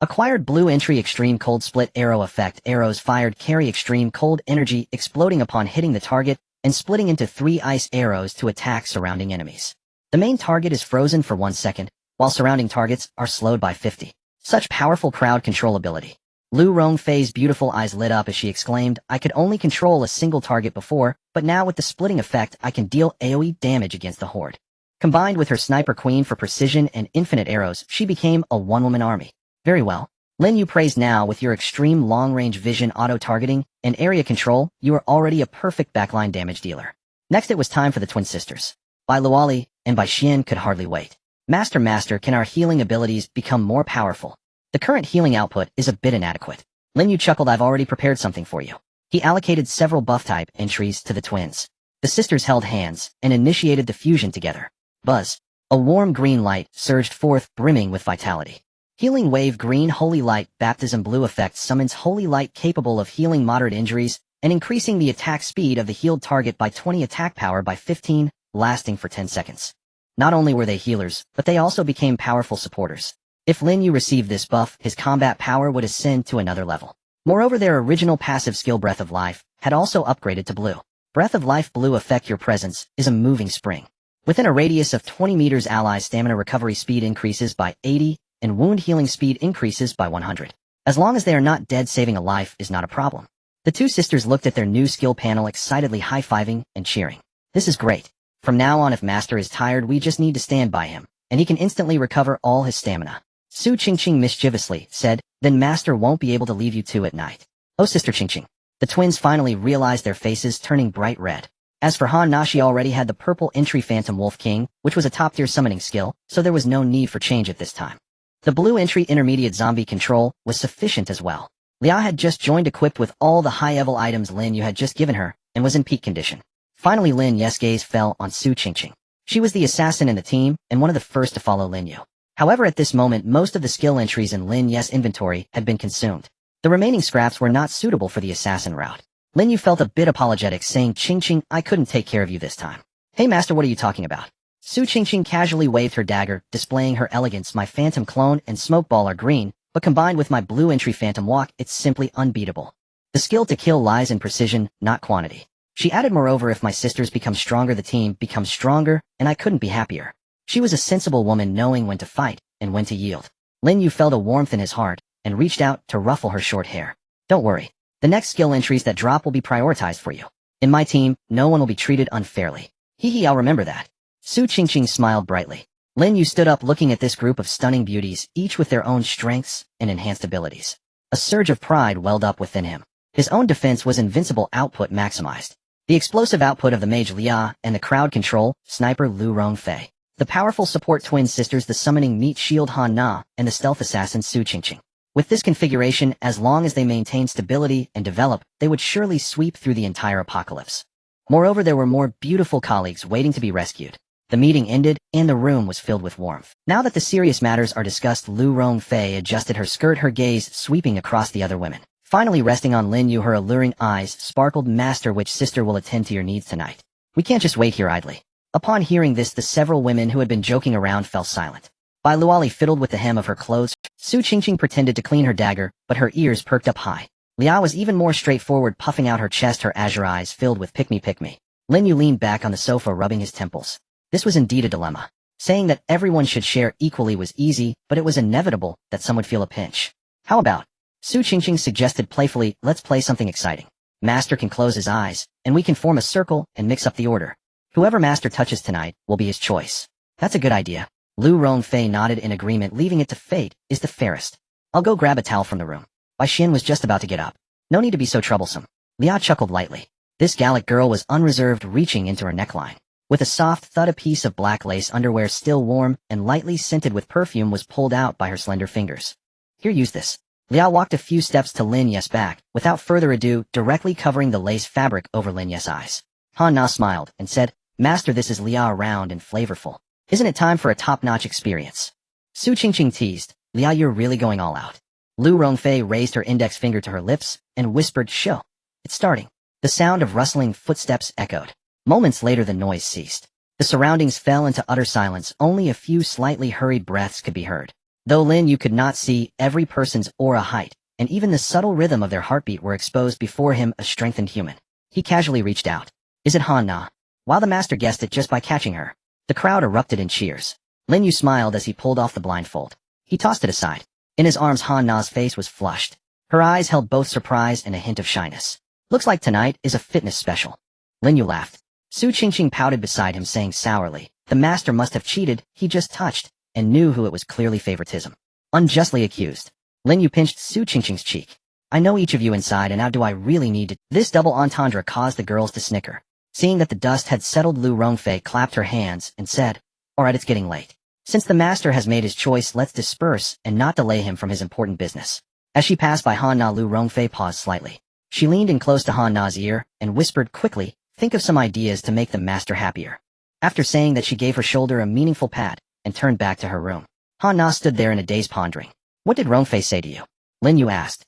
Acquired blue entry Extreme Cold Split Arrow Effect. Arrows fired carry extreme cold energy, exploding upon hitting the target and splitting into 3 ice arrows to attack surrounding enemies. The main target is frozen for 1 second, while surrounding targets are slowed by 50. Such powerful crowd control ability." Rong Fei's beautiful eyes lit up as she exclaimed, "I could only control a single target before, but now with the splitting effect I can deal AoE damage against the horde." Combined with her Sniper Queen for precision and infinite arrows, she became a one-woman army. "Very well. Lin Yu praised. Now with your extreme long-range vision, auto-targeting, and area control, you are already a perfect backline damage dealer." Next, it was time for the twin sisters. Bai Luoli and Bai Xian could hardly wait. Master, can our healing abilities become more powerful? The current healing output is a bit inadequate." Lin Yu chuckled. "I've already prepared something for you." He allocated several buff-type entries to the twins. The sisters held hands and initiated the fusion together. Buzz. A warm green light surged forth, brimming with vitality. Healing Wave Green Holy Light Baptism Blue Effect summons holy light capable of healing moderate injuries and increasing the attack speed of the healed target by 20, attack power by 15, lasting for 10 seconds. Not only were they healers, but they also became powerful supporters. If Lin Yu received this buff, his combat power would ascend to another level. Moreover, their original passive skill Breath of Life had also upgraded to blue. Breath of Life Blue Effect. Your presence is a moving spring. Within a radius of 20 meters, allies' stamina recovery speed increases by 80, and wound healing speed increases by 100. As long as they are not dead, saving a life is not a problem. The two sisters looked at their new skill panel, excitedly high-fiving and cheering. "This is great. From now on, if Master is tired, we just need to stand by him, and he can instantly recover all his stamina." Su Qingqing mischievously said, "Then Master won't be able to leave you two at night." "Oh, Sister Qingqing." The twins finally realized, their faces turning bright red. As for Han Na, she already had the purple entry Phantom Wolf King, which was a top-tier summoning skill, so there was no need for change at this time. The blue entry intermediate zombie control was sufficient as well. Lia had just joined equipped with all the high-level items Lin Yu had just given her, and was in peak condition. Finally Lin Yu's gaze fell on Su Qingqing. She was the assassin in the team, and one of the first to follow Lin Yu. However, at this moment most of the skill entries in Lin Yu's inventory had been consumed. The remaining scraps were not suitable for the assassin route. Lin Yu felt a bit apologetic, saying, Qingqing, I couldn't take care of you this time. Hey master, what are you talking about? Su Qingqing casually waved her dagger, displaying her elegance. My phantom clone and smoke ball are green, but combined with my blue entry phantom walk, it's simply unbeatable. The skill to kill lies in precision, not quantity. She added, moreover, if my sisters become stronger, the team becomes stronger, and I couldn't be happier. She was a sensible woman, knowing when to fight and when to yield. Lin Yu felt a warmth in his heart and reached out to ruffle her short hair. Don't worry. The next skill entries that drop will be prioritized for you. In my team, no one will be treated unfairly. Hee, I'll remember that. Su Qingqing smiled brightly. Lin Yu stood up, looking at this group of stunning beauties, each with their own strengths and enhanced abilities. A surge of pride welled up within him. His own defense was invincible, output maximized. The explosive output of the mage Lia and the crowd control sniper Lu Rongfei. The powerful support twin sisters, the summoning meat shield Han Na, and the stealth assassin Su Qingqing. With this configuration, as long as they maintained stability and develop, they would surely sweep through the entire apocalypse. Moreover, there were more beautiful colleagues waiting to be rescued. The meeting ended, and the room was filled with warmth. Now that the serious matters are discussed, Lu Rongfei adjusted her skirt, her gaze sweeping across the other women. Finally resting on Lin Yu, her alluring eyes sparkled. Master, which sister will attend to your needs tonight? We can't just wait here idly. Upon hearing this, the several women who had been joking around fell silent. Bai Luali fiddled with the hem of her clothes. Su Qingqing pretended to clean her dagger, but her ears perked up high. Lia was even more straightforward, puffing out her chest, her azure eyes filled with pick me. Lin Yu leaned back on the sofa, rubbing his temples. This was indeed a dilemma. Saying that everyone should share equally was easy, but it was inevitable that some would feel a pinch. How about? Su Qingqing suggested playfully, let's play something exciting. Master can close his eyes, and we can form a circle and mix up the order. Whoever Master touches tonight will be his choice. That's a good idea. Lu Rongfei nodded in agreement, leaving it to fate is the fairest. I'll go grab a towel from the room. Bai Xian was just about to get up. No need to be so troublesome. Lia chuckled lightly. This Gallic girl was unreserved, reaching into her neckline. With a soft thud, a piece of black lace underwear, still warm and lightly scented with perfume, was pulled out by her slender fingers. Here, use this. Lia walked a few steps to Lin Yu's back, without further ado, directly covering the lace fabric over Lin Yu's eyes. Han Na smiled and said, Master, this is Lia, round and flavorful. Isn't it time for a top-notch experience? Su Qingqing teased, Lia, you're really going all out. Lu Rongfei raised her index finger to her lips and whispered, show. It's starting. The sound of rustling footsteps echoed. Moments later the noise ceased. The surroundings fell into utter silence. Only a few slightly hurried breaths could be heard. Though Lin Yu could not see every person's aura height, and even the subtle rhythm of their heartbeat were exposed before him, a strengthened human. He casually reached out. Is it Han Na? While the master guessed it just by catching her. The crowd erupted in cheers. Lin Yu smiled as he pulled off the blindfold. He tossed it aside. In his arms, Han Na's face was flushed. Her eyes held both surprise and a hint of shyness. Looks like tonight is a fitness special. Lin Yu laughed. Su Qingqing pouted beside him, saying sourly, the master must have cheated. He just touched, and knew who it was, clearly favoritism. Unjustly accused. Lin Yu pinched Su Qingqing's cheek. I know each of you inside, and now do I really need to? This double entendre caused the girls to snicker. Seeing that the dust had settled, Lu Rongfei clapped her hands and said, Alright, it's getting late. Since the master has made his choice, let's disperse and not delay him from his important business. As she passed by Han Na, Lu Rongfei paused slightly. She leaned in close to Han Na's ear and whispered quickly, think of some ideas to make the master happier. After saying that, she gave her shoulder a meaningful pat and turned back to her room. Han Na stood there in a daze, pondering. What did Rongfei say to you? Lin Yu asked.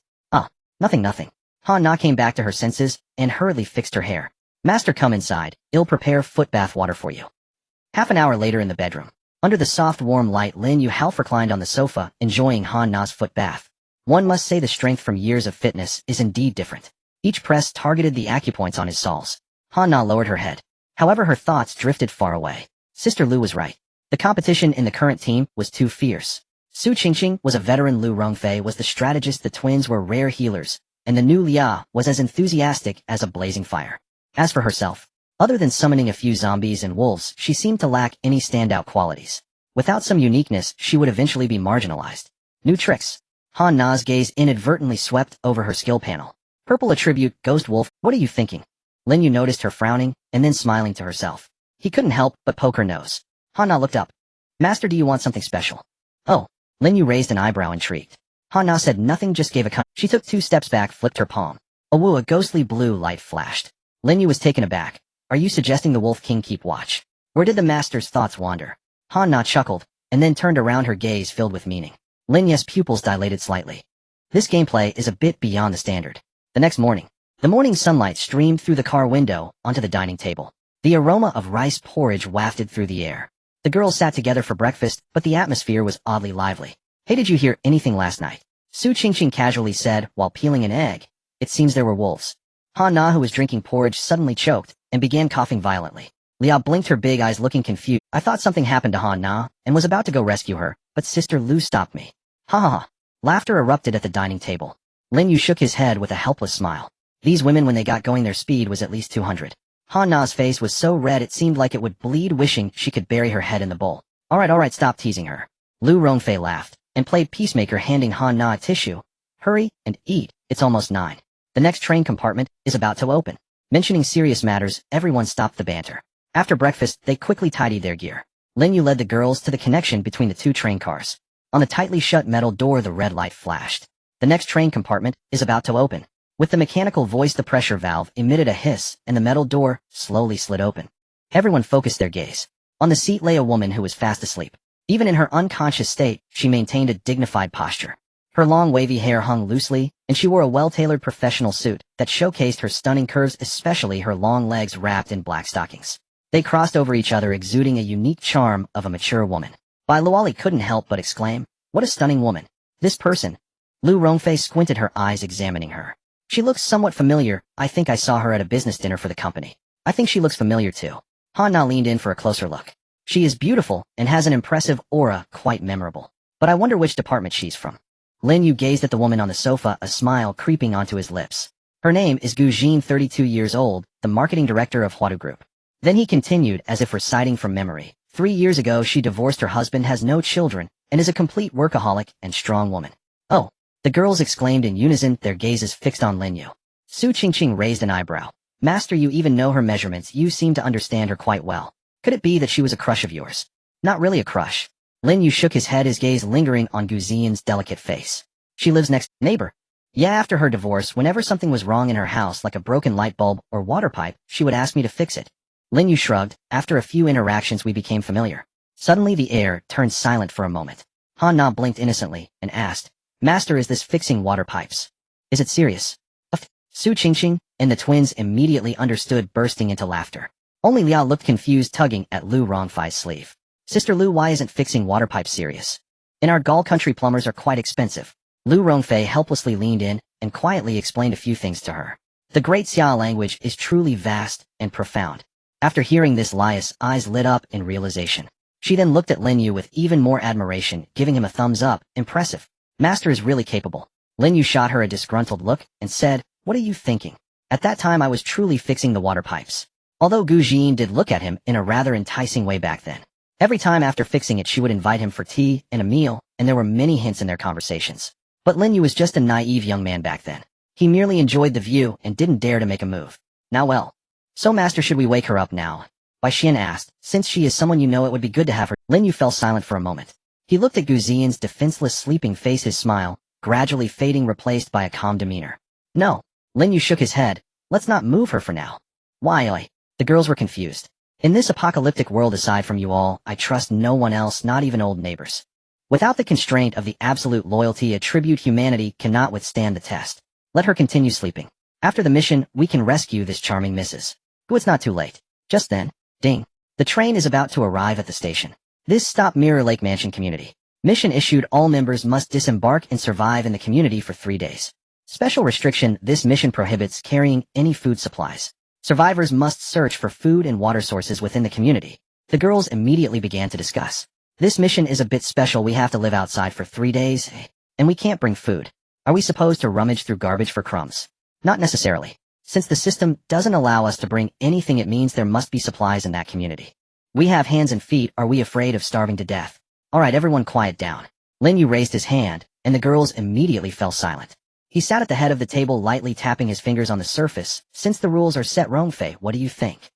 Nothing. Han Na came back to her senses and hurriedly fixed her hair. Master, come inside. I'll prepare foot bath water for you. Half an hour later in the bedroom. Under the soft warm light, Lin Yu half reclined on the sofa, enjoying Han Na's foot bath. One must say the strength from years of fitness is indeed different. Each press targeted the acupoints on his soles. Han Na lowered her head. However, her thoughts drifted far away. Sister Lu was right. The competition in the current team was too fierce. Su Qingqing was a veteran, Lu Rongfei was the strategist, the twins were rare healers, and the new Lia was as enthusiastic as a blazing fire. As for herself, other than summoning a few zombies and wolves, she seemed to lack any standout qualities. Without some uniqueness, she would eventually be marginalized. New tricks. Han Na's gaze inadvertently swept over her skill panel. Purple attribute, Ghost Wolf, what are you thinking? Lin Yu noticed her frowning, and then smiling to herself. He couldn't help but poke her nose. Han Na looked up. Master, do you want something special? Oh. Lin Yu raised an eyebrow intrigued. Han Na said nothing, just gave a She took 2 steps back, flipped her palm. A ghostly blue light flashed. Lin Yu was taken aback. Are you suggesting the Wolf King keep watch? Where did the master's thoughts wander? Han Na chuckled, and then turned around, her gaze filled with meaning. Lin Yu's pupils dilated slightly. This gameplay is a bit beyond the standard. The next morning, the morning sunlight streamed through the car window onto the dining table. The aroma of rice porridge wafted through the air. The girls sat together for breakfast, but the atmosphere was oddly lively. Hey, did you hear anything last night? Su Qingqing casually said while peeling an egg. It seems there were wolves. Han Na, who was drinking porridge, suddenly choked and began coughing violently. Liao blinked her big eyes, looking confused. I thought something happened to Han Na and was about to go rescue her, but Sister Lu stopped me. Ha ha ha. Laughter erupted at the dining table. Lin Yu shook his head with a helpless smile. These women, when they got going, their speed was at least 200. Han Na's face was so red it seemed like it would bleed, wishing she could bury her head in the bowl. Alright, stop teasing her. Lu Rongfei laughed and played peacemaker, handing Han Na a tissue. Hurry and eat, it's almost 9. The next train compartment is about to open. Mentioning serious matters, everyone stopped the banter. After breakfast, they quickly tidied their gear. Lin Yu led the girls to the connection between the 2 train cars. On the tightly shut metal door, the red light flashed. The next train compartment is about to open. With the mechanical voice, the pressure valve emitted a hiss, and the metal door slowly slid open. Everyone focused their gaze. On the seat lay a woman who was fast asleep. Even in her unconscious state, she maintained a dignified posture. Her long wavy hair hung loosely, and she wore a well-tailored professional suit that showcased her stunning curves, especially her long legs wrapped in black stockings. They crossed over each other, exuding a unique charm of a mature woman. Bai Luoli couldn't help but exclaim, what a stunning woman. This person. Lu Rongfei squinted her eyes, examining her. She looks somewhat familiar. I think I saw her at a business dinner for the company. I think she looks familiar too. Han Na leaned in for a closer look. She is beautiful and has an impressive aura, quite memorable. But I wonder which department she's from. Lin Yu gazed at the woman on the sofa, a smile creeping onto his lips. Her name is Gu Jin, 32 years old, the marketing director of Huadu Group. Then he continued, as if reciting from memory. 3 years ago she divorced her husband, has no children, and is a complete workaholic and strong woman. Oh! The girls exclaimed in unison, their gazes fixed on Lin Yu. Su Qingqing raised an eyebrow. Master, you even know her measurements. You seem to understand her quite well. Could it be that she was a crush of yours? Not really a crush. Lin Yu shook his head, his gaze lingering on Gu Xian's delicate face. She lives next neighbor. Yeah, after her divorce, whenever something was wrong in her house, like a broken light bulb or water pipe, she would ask me to fix it. Lin Yu shrugged. After a few interactions we became familiar. Suddenly the air turned silent for a moment. Han Na blinked innocently and asked, Master, is this fixing water pipes? Is it serious? Su Qingqing and the twins immediately understood, bursting into laughter. Only Liao looked confused, tugging at Lu Rongfei's sleeve. Sister Lu, why isn't fixing water pipes serious? In our Gaul country, plumbers are quite expensive. Lu Rongfei helplessly leaned in and quietly explained a few things to her. The great Xia language is truly vast and profound. After hearing this, Lia's eyes lit up in realization. She then looked at Lin Yu with even more admiration, giving him a thumbs up. Impressive. Master is really capable. Lin Yu shot her a disgruntled look and said, what are you thinking? At that time I was truly fixing the water pipes. Although Gu Jin did look at him in a rather enticing way back then. Every time after fixing it she would invite him for tea and a meal, and there were many hints in their conversations. But Lin Yu was just a naive young man back then. He merely enjoyed the view and didn't dare to make a move. Now well. So master, should we wake her up now? Bai Xian asked. Since she is someone you know, it would be good to have her. Lin Yu fell silent for a moment. He looked at Gu Xian's defenseless sleeping face, his smile gradually fading, replaced by a calm demeanor. No. Lin Yu shook his head. Let's not move her for now. Why, oi? The girls were confused. In this apocalyptic world, aside from you all, I trust no one else, not even old neighbors. Without the constraint of the absolute loyalty, a tribute humanity cannot withstand the test. Let her continue sleeping. After the mission, we can rescue this charming Mrs. Gu. It's not too late. Just then, ding. The train is about to arrive at the station. This stop Mirror Lake Mansion community. Mission issued, all members must disembark and survive in the community for 3 days. Special restriction, this mission prohibits carrying any food supplies. Survivors must search for food and water sources within the community. The girls immediately began to discuss. This mission is a bit special. We have to live outside for 3 days, and we can't bring food. Are we supposed to rummage through garbage for crumbs? Not necessarily. Since the system doesn't allow us to bring anything, it means there must be supplies in that community. We have hands and feet. Are we afraid of starving to death? Alright, everyone quiet down. Lin Yu raised his hand, and the girls immediately fell silent. He sat at the head of the table, lightly tapping his fingers on the surface. Since the rules are set, Rongfei, what do you think?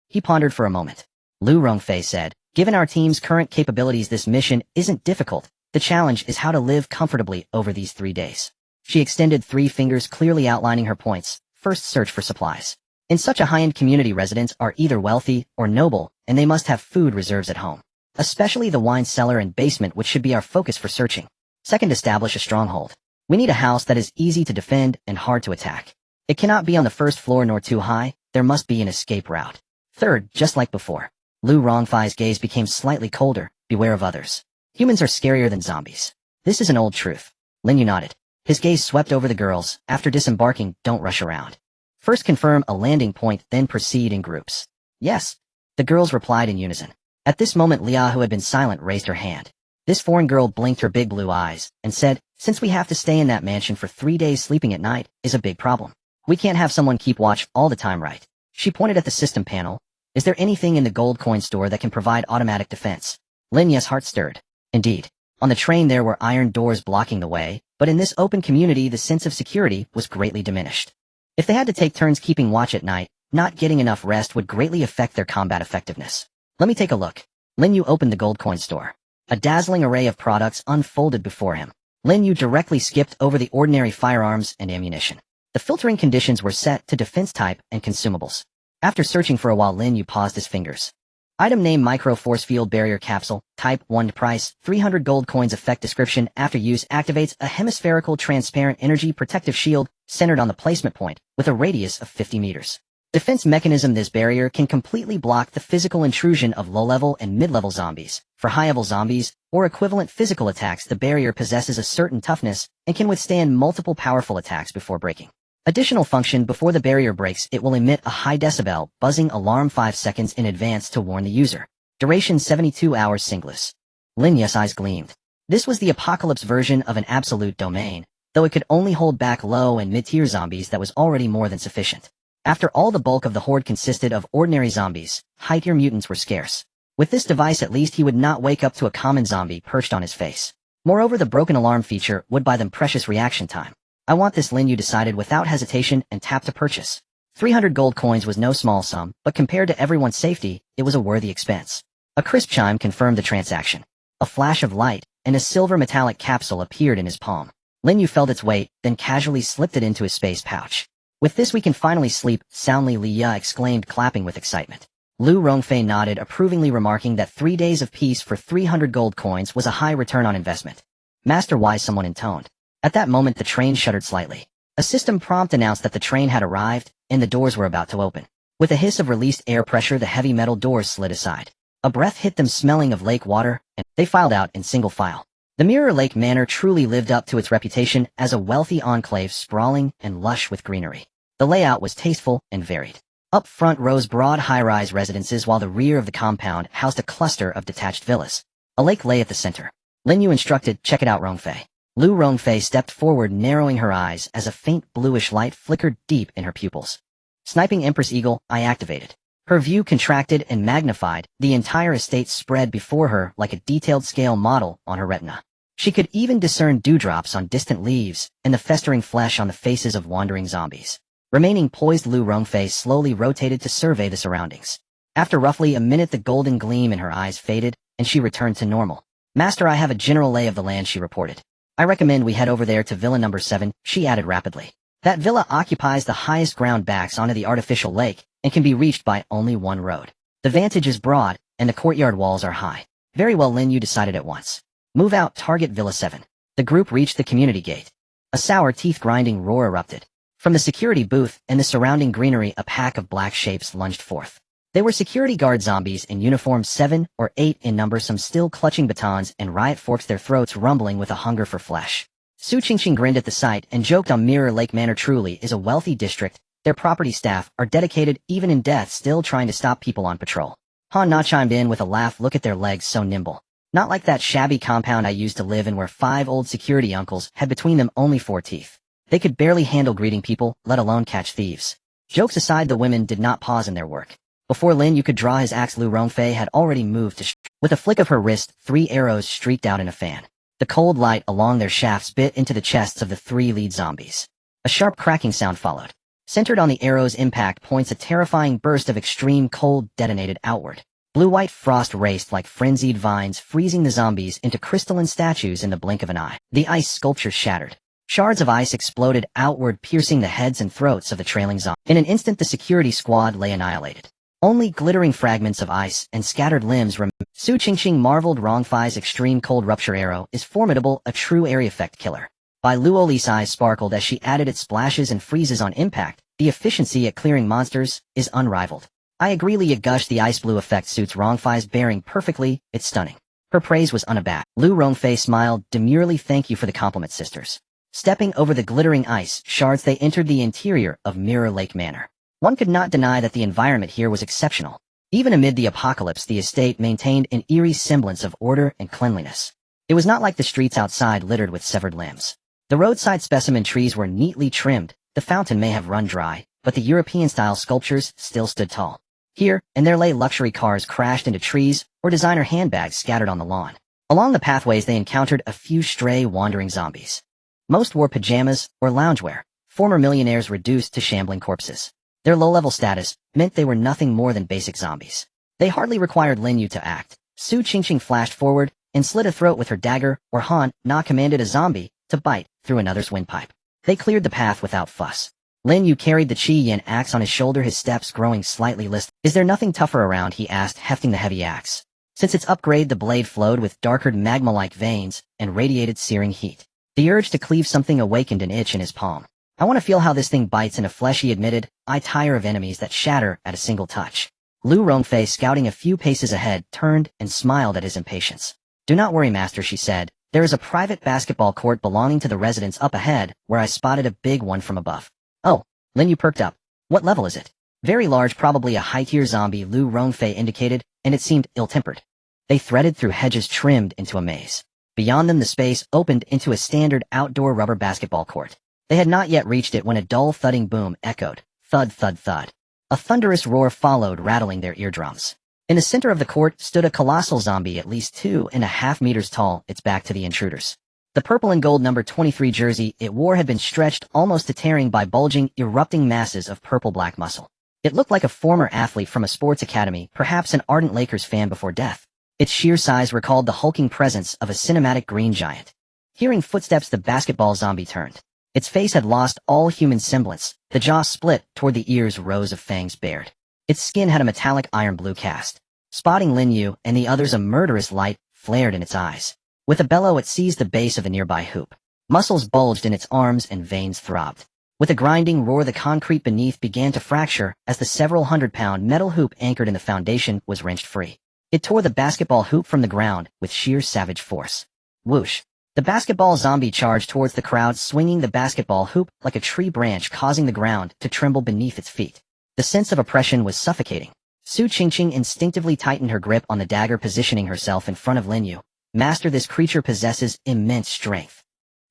He pondered for a moment. Lu Rongfei said, given our team's current capabilities, this mission isn't difficult. The challenge is how to live comfortably over these 3 days. She extended 3 fingers, clearly outlining her points. First, search for supplies. In such a high-end community, residents are either wealthy or noble, and they must have food reserves at home. Especially the wine cellar and basement, which should be our focus for searching. Second, establish a stronghold. We need a house that is easy to defend and hard to attack. It cannot be on the first floor nor too high. There must be an escape route. Third, just like before. Lu Rongfei's gaze became slightly colder. Beware of others. Humans are scarier than zombies. This is an old truth. Lin Yu nodded. His gaze swept over the girls. After disembarking, don't rush around. First confirm a landing point, then proceed in groups. Yes. The girls replied in unison. At this moment, Lia, who had been silent, raised her hand. This foreign girl blinked her big blue eyes and said, since we have to stay in that mansion for 3 days, sleeping at night is a big problem. We can't have someone keep watch all the time, right? She pointed at the system panel. Is there anything in the gold coin store that can provide automatic defense? Lin Yu's heart stirred. Indeed. On the train there were iron doors blocking the way, but in this open community the sense of security was greatly diminished. If they had to take turns keeping watch at night, not getting enough rest would greatly affect their combat effectiveness. Let me take a look. Lin Yu opened the gold coin store. A dazzling array of products unfolded before him. Lin Yu directly skipped over the ordinary firearms and ammunition. The filtering conditions were set to defense type and consumables. After searching for a while, Lin Yu paused his fingers. Item name: Micro Force Field Barrier Capsule. Type 1. Price 300 gold coins. Effect description: after use activates a hemispherical transparent energy protective shield centered on the placement point with a radius of 50 meters. Defense mechanism: this barrier can completely block the physical intrusion of low-level and mid-level zombies. For high-level zombies or equivalent physical attacks, the barrier possesses a certain toughness and can withstand multiple powerful attacks before breaking. Additional function: before the barrier breaks, it will emit a high decibel buzzing alarm 5 seconds in advance to warn the user. Duration: 72 hours. Singless. Lin Yu's eyes gleamed. This was the apocalypse version of an absolute domain, though it could only hold back low and mid-tier zombies. That was already more than sufficient. After all, the bulk of the horde consisted of ordinary zombies. High-tier mutants were scarce. With this device, at least he would not wake up to a common zombie perched on his face. Moreover, the broken alarm feature would buy them precious reaction time. I want this, Lin Yu decided without hesitation and tapped to purchase. 300 gold coins was no small sum, but compared to everyone's safety, it was a worthy expense. A crisp chime confirmed the transaction. A flash of light, and a silver metallic capsule appeared in his palm. Lin Yu felt its weight, then casually slipped it into his space pouch. With this we can finally sleep soundly, Li Yu exclaimed, clapping with excitement. Lu Rongfei nodded approvingly, remarking that 3 days of peace for 300 gold coins was a high return on investment. Master Wise, someone intoned. At that moment the train shuddered slightly. A system prompt announced that the train had arrived, and the doors were about to open. With a hiss of released air pressure, the heavy metal doors slid aside. A breath hit them, smelling of lake water, and they filed out in single file. The Mirror Lake Manor truly lived up to its reputation as a wealthy enclave, sprawling and lush with greenery. The layout was tasteful and varied. Up front rose broad high-rise residences, while the rear of the compound housed a cluster of detached villas. A lake lay at the center. Lin Yu instructed, check it out, Rongfei. Lu Rongfei stepped forward, narrowing her eyes as a faint bluish light flickered deep in her pupils. Sniping Empress Eagle, I activated. Her view contracted and magnified. The entire estate spread before her like a detailed scale model on her retina. She could even discern dewdrops on distant leaves and the festering flesh on the faces of wandering zombies. Remaining poised, Lu Rongfei slowly rotated to survey the surroundings. After roughly a minute, the golden gleam in her eyes faded, and she returned to normal. Master, I have a general lay of the land, she reported. I recommend we head over there to Villa number 7, she added rapidly. That villa occupies the highest ground backs onto the artificial lake and can be reached by only one road. The vantage is broad, and the courtyard walls are high. Very well, Lin Yu decided at once. Move out, target Villa 7. The group reached the community gate. A sour, teeth-grinding roar erupted. From the security booth and the surrounding greenery, a pack of black shapes lunged forth. They were security guard zombies in uniform, 7 or 8 in number, some still clutching batons and riot forks, their throats rumbling with a hunger for flesh. Su Qingxing grinned at the sight and joked on Mirror Lake Manor truly is a wealthy district. Their property staff are dedicated even in death, still trying to stop people on patrol. Han Na chimed in with a laugh, look at their legs, so nimble. Not like that shabby compound I used to live in where 5 old security uncles had between them only 4 teeth. They could barely handle greeting people, let alone catch thieves. Jokes aside, the women did not pause in their work. Before Lin Yu could draw his axe, Lu Rongfei had already moved to with a flick of her wrist, 3 arrows streaked out in a fan. The cold light along their shafts bit into the chests of the 3 lead zombies. A sharp cracking sound followed. Centered on the arrow's impact points, a terrifying burst of extreme cold detonated outward. Blue-white frost raced like frenzied vines, freezing the zombies into crystalline statues in the blink of an eye. The ice sculptures shattered. Shards of ice exploded outward, piercing the heads and throats of the trailing zombies. In an instant, the security squad lay annihilated. Only glittering fragments of ice and scattered limbs remained. Su Qingqing marveled. Rongfei's extreme cold rupture arrow is formidable, a true area effect killer. Bai Luoli's eyes sparkled as she added its splashes and freezes on impact. The efficiency at clearing monsters is unrivaled. I agree. Lia gushed. The ice blue effect suits Rongfei's bearing perfectly. It's stunning. Her praise was unabashed. Lu Rongfei smiled demurely. Thank you for the compliment, sisters. Stepping over the glittering ice shards, they entered the interior of Mirror Lake Manor. One could not deny that the environment here was exceptional. Even amid the apocalypse, the estate maintained an eerie semblance of order and cleanliness. It was not like the streets outside littered with severed limbs. The roadside specimen trees were neatly trimmed. The fountain may have run dry, but the European-style sculptures still stood tall. Here and there lay luxury cars crashed into trees or designer handbags scattered on the lawn. Along the pathways they encountered a few stray wandering zombies. Most wore pajamas or loungewear, former millionaires reduced to shambling corpses. Their low-level status meant they were nothing more than basic zombies. They hardly required Lin Yu to act. Su Qingqing flashed forward and slit a throat with her dagger, or Han Na commanded a zombie to bite through another's windpipe. They cleared the path without fuss. Lin Yu carried the Qi Yin axe on his shoulder, his steps growing slightly listless. Is there nothing tougher around? He asked, hefting the heavy axe. Since its upgrade, the blade flowed with darker magma-like veins and radiated searing heat. The urge to cleave something awakened an itch in his palm. I want to feel how this thing bites into flesh, he admitted. I tire of enemies that shatter at a single touch. Lu Rongfei, scouting a few paces ahead, turned and smiled at his impatience. Do not worry, master, she said. There is a private basketball court belonging to the residents up ahead, where I spotted a big one from above. Oh, Lin Yu perked up. What level is it? Very large, probably a high-tier zombie, Lu Rongfei indicated, and it seemed ill-tempered. They threaded through hedges trimmed into a maze. Beyond them the space opened into a standard outdoor rubber basketball court. They had not yet reached it when a dull thudding boom echoed. Thud, thud, thud. A thunderous roar followed, rattling their eardrums. In the center of the court stood a colossal zombie at least 2.5 meters tall, its back to the intruders. The purple and gold number 23 jersey it wore had been stretched almost to tearing by bulging, erupting masses of purple-black muscle. It looked like a former athlete from a sports academy, perhaps an ardent Lakers fan before death. Its sheer size recalled the hulking presence of a cinematic green giant. Hearing footsteps, the basketball zombie turned. Its face had lost all human semblance. The jaw split, toward the ears rows of fangs bared. Its skin had a metallic iron blue cast. Spotting Lin Yu and the others, a murderous light flared in its eyes. With a bellow, it seized the base of a nearby hoop. Muscles bulged in its arms and veins throbbed. With a grinding roar, the concrete beneath began to fracture as the several hundred-pound metal hoop anchored in the foundation was wrenched free. It tore the basketball hoop from the ground with sheer savage force. Whoosh! The basketball zombie charged towards the crowd, swinging the basketball hoop like a tree branch, causing the ground to tremble beneath its feet. The sense of oppression was suffocating. Su Qingqing instinctively tightened her grip on the dagger, positioning herself in front of Lin Yu. Master, this creature possesses immense strength.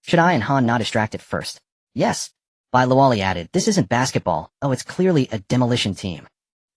Should I and Han not distract it first? Yes. Bai Luoli added, this isn't basketball. Oh, it's clearly a demolition team.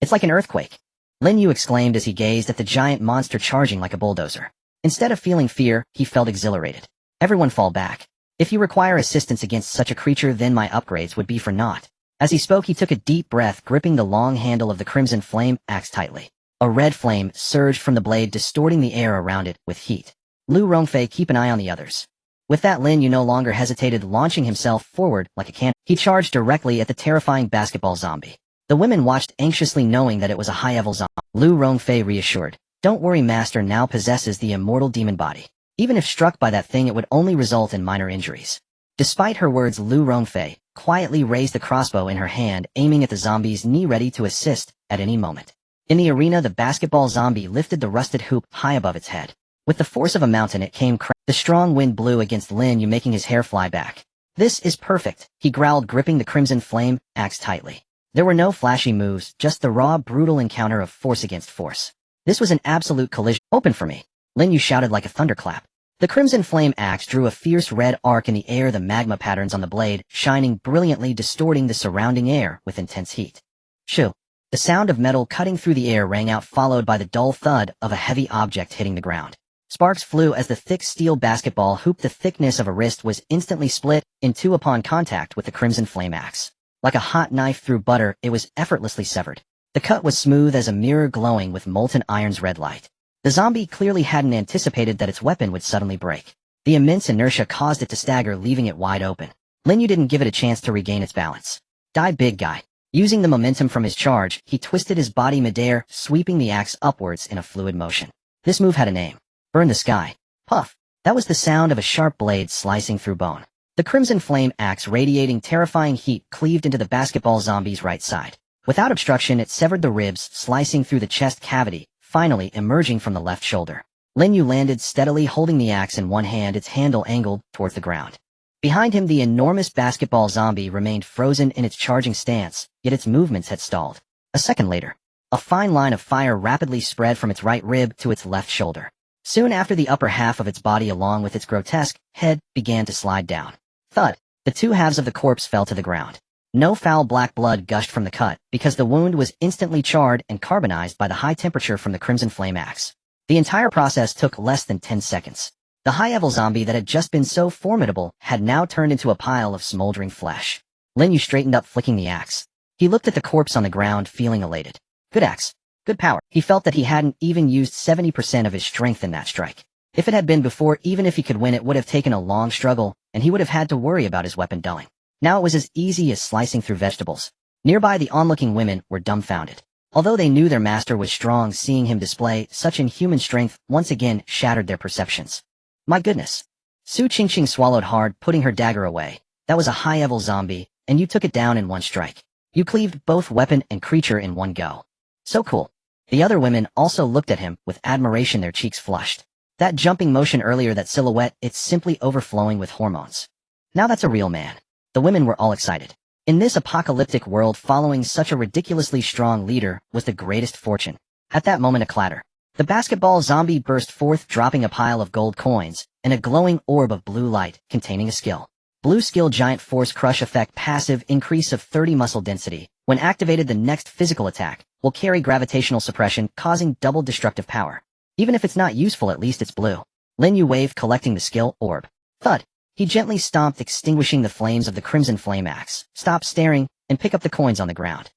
It's like an earthquake. Lin Yu exclaimed as he gazed at the giant monster charging like a bulldozer. Instead of feeling fear, he felt exhilarated. Everyone fall back. If you require assistance against such a creature, then my upgrades would be for naught. As he spoke, he took a deep breath, gripping the long handle of the crimson flame axe tightly. A red flame surged from the blade, distorting the air around it with heat. Lu Rongfei, keep an eye on the others. With that, Lin Yu no longer hesitated, launching himself forward like a cannon. He charged directly at the terrifying basketball zombie. The women watched anxiously, knowing that it was a high-level zombie. Lu Rongfei reassured. Don't worry, master now possesses the immortal demon body. Even if struck by that thing, it would only result in minor injuries. Despite her words, Lu Rongfei quietly raised the crossbow in her hand, aiming at the zombie's knee, ready to assist at any moment. In the arena, the basketball zombie lifted the rusted hoop high above its head. With the force of a mountain, it came crashing. The strong wind blew against Lin Yu, making his hair fly back. This is perfect, he growled, gripping the crimson flame axe tightly. There were no flashy moves, just the raw, brutal encounter of force against force. This was an absolute collision. Open for me, Lin Yu shouted like a thunderclap. The crimson flame axe drew a fierce red arc in the air, the magma patterns on the blade shining brilliantly, distorting the surrounding air with intense heat. Shoo! The sound of metal cutting through the air rang out, followed by the dull thud of a heavy object hitting the ground. Sparks flew as the thick steel basketball hoop, the thickness of a wrist, was instantly split in two upon contact with the crimson flame axe. Like a hot knife through butter, it was effortlessly severed. The cut was smooth as a mirror glowing with molten iron's red light. The zombie clearly hadn't anticipated that its weapon would suddenly break. The immense inertia caused it to stagger, leaving it wide open. Lin Yu didn't give it a chance to regain its balance. Die, big guy. Using the momentum from his charge, he twisted his body midair, sweeping the axe upwards in a fluid motion. This move had a name. Burn the sky. Puff. That was the sound of a sharp blade slicing through bone. The crimson flame axe, radiating terrifying heat, cleaved into the basketball zombie's right side. Without obstruction, it severed the ribs, slicing through the chest cavity, finally emerging from the left shoulder. Lin Yu landed steadily, holding the axe in one hand, its handle angled towards the ground. Behind him, the enormous basketball zombie remained frozen in its charging stance, yet its movements had stalled. A second later, a fine line of fire rapidly spread from its right rib to its left shoulder. Soon after, the upper half of its body along with its grotesque head began to slide down. Thud! The two halves of the corpse fell to the ground. No foul black blood gushed from the cut, because the wound was instantly charred and carbonized by the high temperature from the crimson flame axe. The entire process took less than 10 seconds. The high-level zombie that had just been so formidable had now turned into a pile of smoldering flesh. Lin Yu straightened up, flicking the axe. He looked at the corpse on the ground, feeling elated. Good axe. Good power. He felt that he hadn't even used 70% of his strength in that strike. If it had been before, even if he could win, it would have taken a long struggle, and he would have had to worry about his weapon dulling. Now it was as easy as slicing through vegetables. Nearby, the onlooking women were dumbfounded. Although they knew their master was strong, seeing him display such inhuman strength once again shattered their perceptions. My goodness. Su Qingqing swallowed hard, putting her dagger away. That was a high-level zombie, and you took it down in one strike. You cleaved both weapon and creature in one go. So cool. The other women also looked at him with admiration, their cheeks flushed. That jumping motion earlier, that silhouette, it's simply overflowing with hormones. Now that's a real man. The women were all excited. In this apocalyptic world, following such a ridiculously strong leader was the greatest fortune. At that moment, a clatter. The basketball zombie burst forth, dropping a pile of gold coins and a glowing orb of blue light containing a skill. Blue skill, giant force crush effect, passive increase of 30 muscle density. When activated, the next physical attack will carry gravitational suppression, causing double destructive power. Even if it's not useful, at least it's blue. Lin Yu waved, collecting the skill orb. Thud. He gently stomped, extinguishing the flames of the crimson flame axe. Stop staring and pick up the coins on the ground.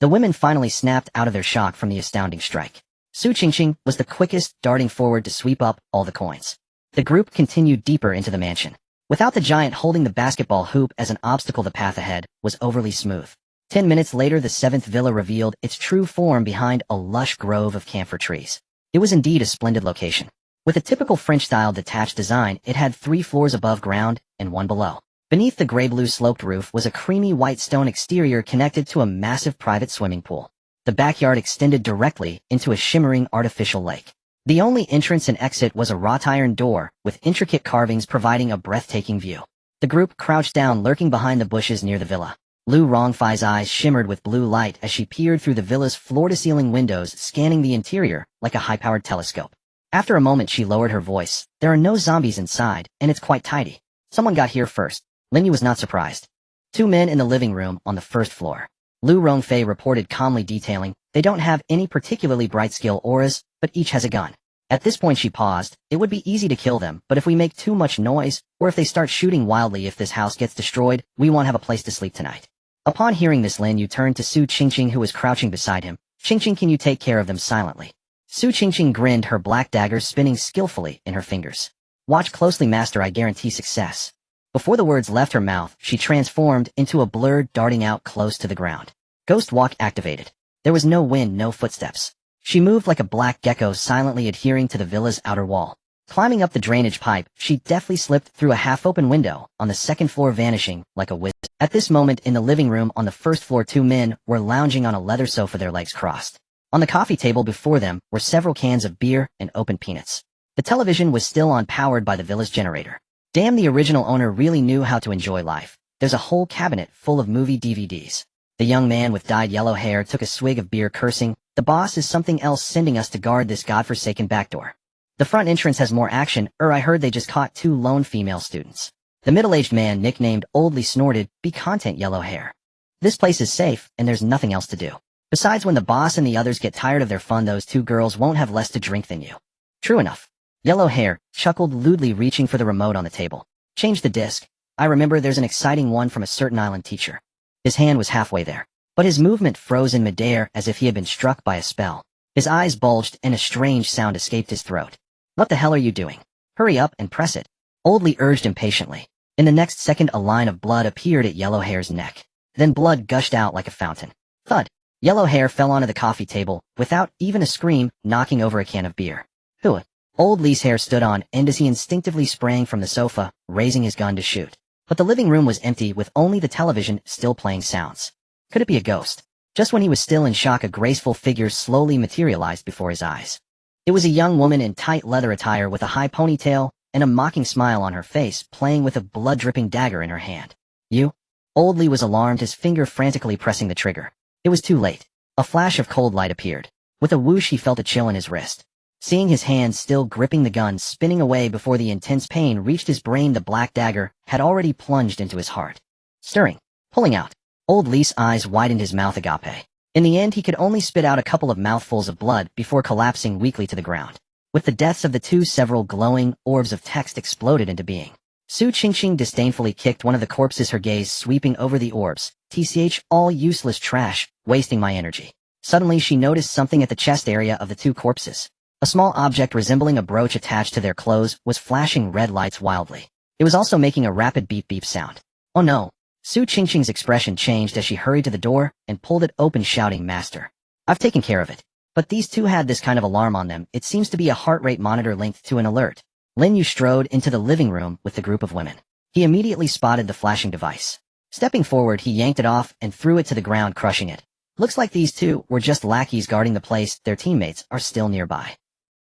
The women finally snapped out of their shock from the astounding strike. Su Qingqing was the quickest, darting forward to sweep up all the coins. The group continued deeper into the mansion. Without the giant holding the basketball hoop as an obstacle, the path ahead was overly smooth. 10 minutes later, the seventh villa revealed its true form behind a lush grove of camphor trees. It was indeed a splendid location. With a typical French-style detached design, it had 3 floors above ground and 1 below. Beneath the gray-blue sloped roof was a creamy white stone exterior connected to a massive private swimming pool. The backyard extended directly into a shimmering artificial lake. The only entrance and exit was a wrought iron door, with intricate carvings providing a breathtaking view. The group crouched down, lurking behind the bushes near the villa. Lu Rongfei's eyes shimmered with blue light as she peered through the villa's floor-to-ceiling windows, scanning the interior like a high-powered telescope. After a moment, she lowered her voice. There are no zombies inside, and it's quite tidy. Someone got here first. Lin Yu was not surprised. 2 men in the living room on the first floor. Lu Rongfei reported calmly, detailing, they don't have any particularly bright skill auras, but each has a gun. At this point she paused. It would be easy to kill them, but if we make too much noise, or if they start shooting wildly, if this house gets destroyed, we won't have a place to sleep tonight. Upon hearing this, Lin Yu turned to Su Qingqing, who was crouching beside him. Qingqing, can you take care of them silently? Su Qingqing grinned, her black dagger spinning skillfully in her fingers. Watch closely, master, I guarantee success. Before the words left her mouth, she transformed into a blur, darting out close to the ground. Ghost walk activated. There was no wind, no footsteps. She moved like a black gecko, silently adhering to the villa's outer wall. Climbing up the drainage pipe, she deftly slipped through a half-open window on the second floor, vanishing like a whiz. At this moment, in the living room on the first floor, 2 men were lounging on a leather sofa, their legs crossed. On the coffee table before them were several cans of beer and open peanuts. The television was still on, powered by the villa's generator. Damn, the original owner really knew how to enjoy life. There's a whole cabinet full of movie DVDs. The young man with dyed yellow hair took a swig of beer, cursing, the boss is something else, sending us to guard this godforsaken backdoor. The front entrance has more action. I heard they just caught 2 lone female students. The middle-aged man, nicknamed Oldly, snorted, be content, yellow hair. This place is safe, and there's nothing else to do. Besides, when the boss and the others get tired of their fun, those 2 girls won't have less to drink than you. True enough. Yellow hair chuckled lewdly, reaching for the remote on the table. Change the disc. I remember there's an exciting one from a certain island teacher. His hand was halfway there. but his movement froze in midair as if he had been struck by a spell. His eyes bulged and a strange sound escaped his throat. What the hell are you doing? Hurry up and press it. Old Lee urged impatiently. In the next second a line of blood appeared at Yellowhair's neck. Then blood gushed out like a fountain. Thud. Yellowhair fell onto the coffee table, without even a scream, knocking over a can of beer. Hooah. Old Lee's hair stood on end as he instinctively sprang from the sofa, raising his gun to shoot. But the living room was empty with only the television still playing sounds. Could it be a ghost? Just when he was still in shock, a graceful figure slowly materialized before his eyes. It was a young woman in tight leather attire with a high ponytail and a mocking smile on her face, playing with a blood-dripping dagger in her hand. You? Old Lee was alarmed, his finger frantically pressing the trigger. It was too late. A flash of cold light appeared. With a whoosh he felt a chill in his wrist. Seeing his hand still gripping the gun spinning away before the intense pain reached his brain, the black dagger had already plunged into his heart. Stirring. Pulling out. Old Lee's eyes widened, his mouth agape. In the end he could only spit out a couple of mouthfuls of blood before collapsing weakly to the ground. With the deaths of the two, several glowing orbs of text exploded into being. Su Qingqing disdainfully kicked one of the corpses, her gaze sweeping over the orbs. TCH, all useless trash, wasting my energy. Suddenly she noticed something at the chest area of the two corpses. A small object resembling a brooch attached to their clothes was flashing red lights wildly. It was also making a rapid beep-beep sound. Oh no. Su Qingqing's expression changed as she hurried to the door and pulled it open, shouting, Master, I've taken care of it. But these two had this kind of alarm on them. It seems to be a heart rate monitor linked to an alert. Lin Yu strode into the living room with the group of women. He immediately spotted the flashing device. Stepping forward, he yanked it off and threw it to the ground, crushing it. Looks like these two were just lackeys guarding the place. Their teammates are still nearby.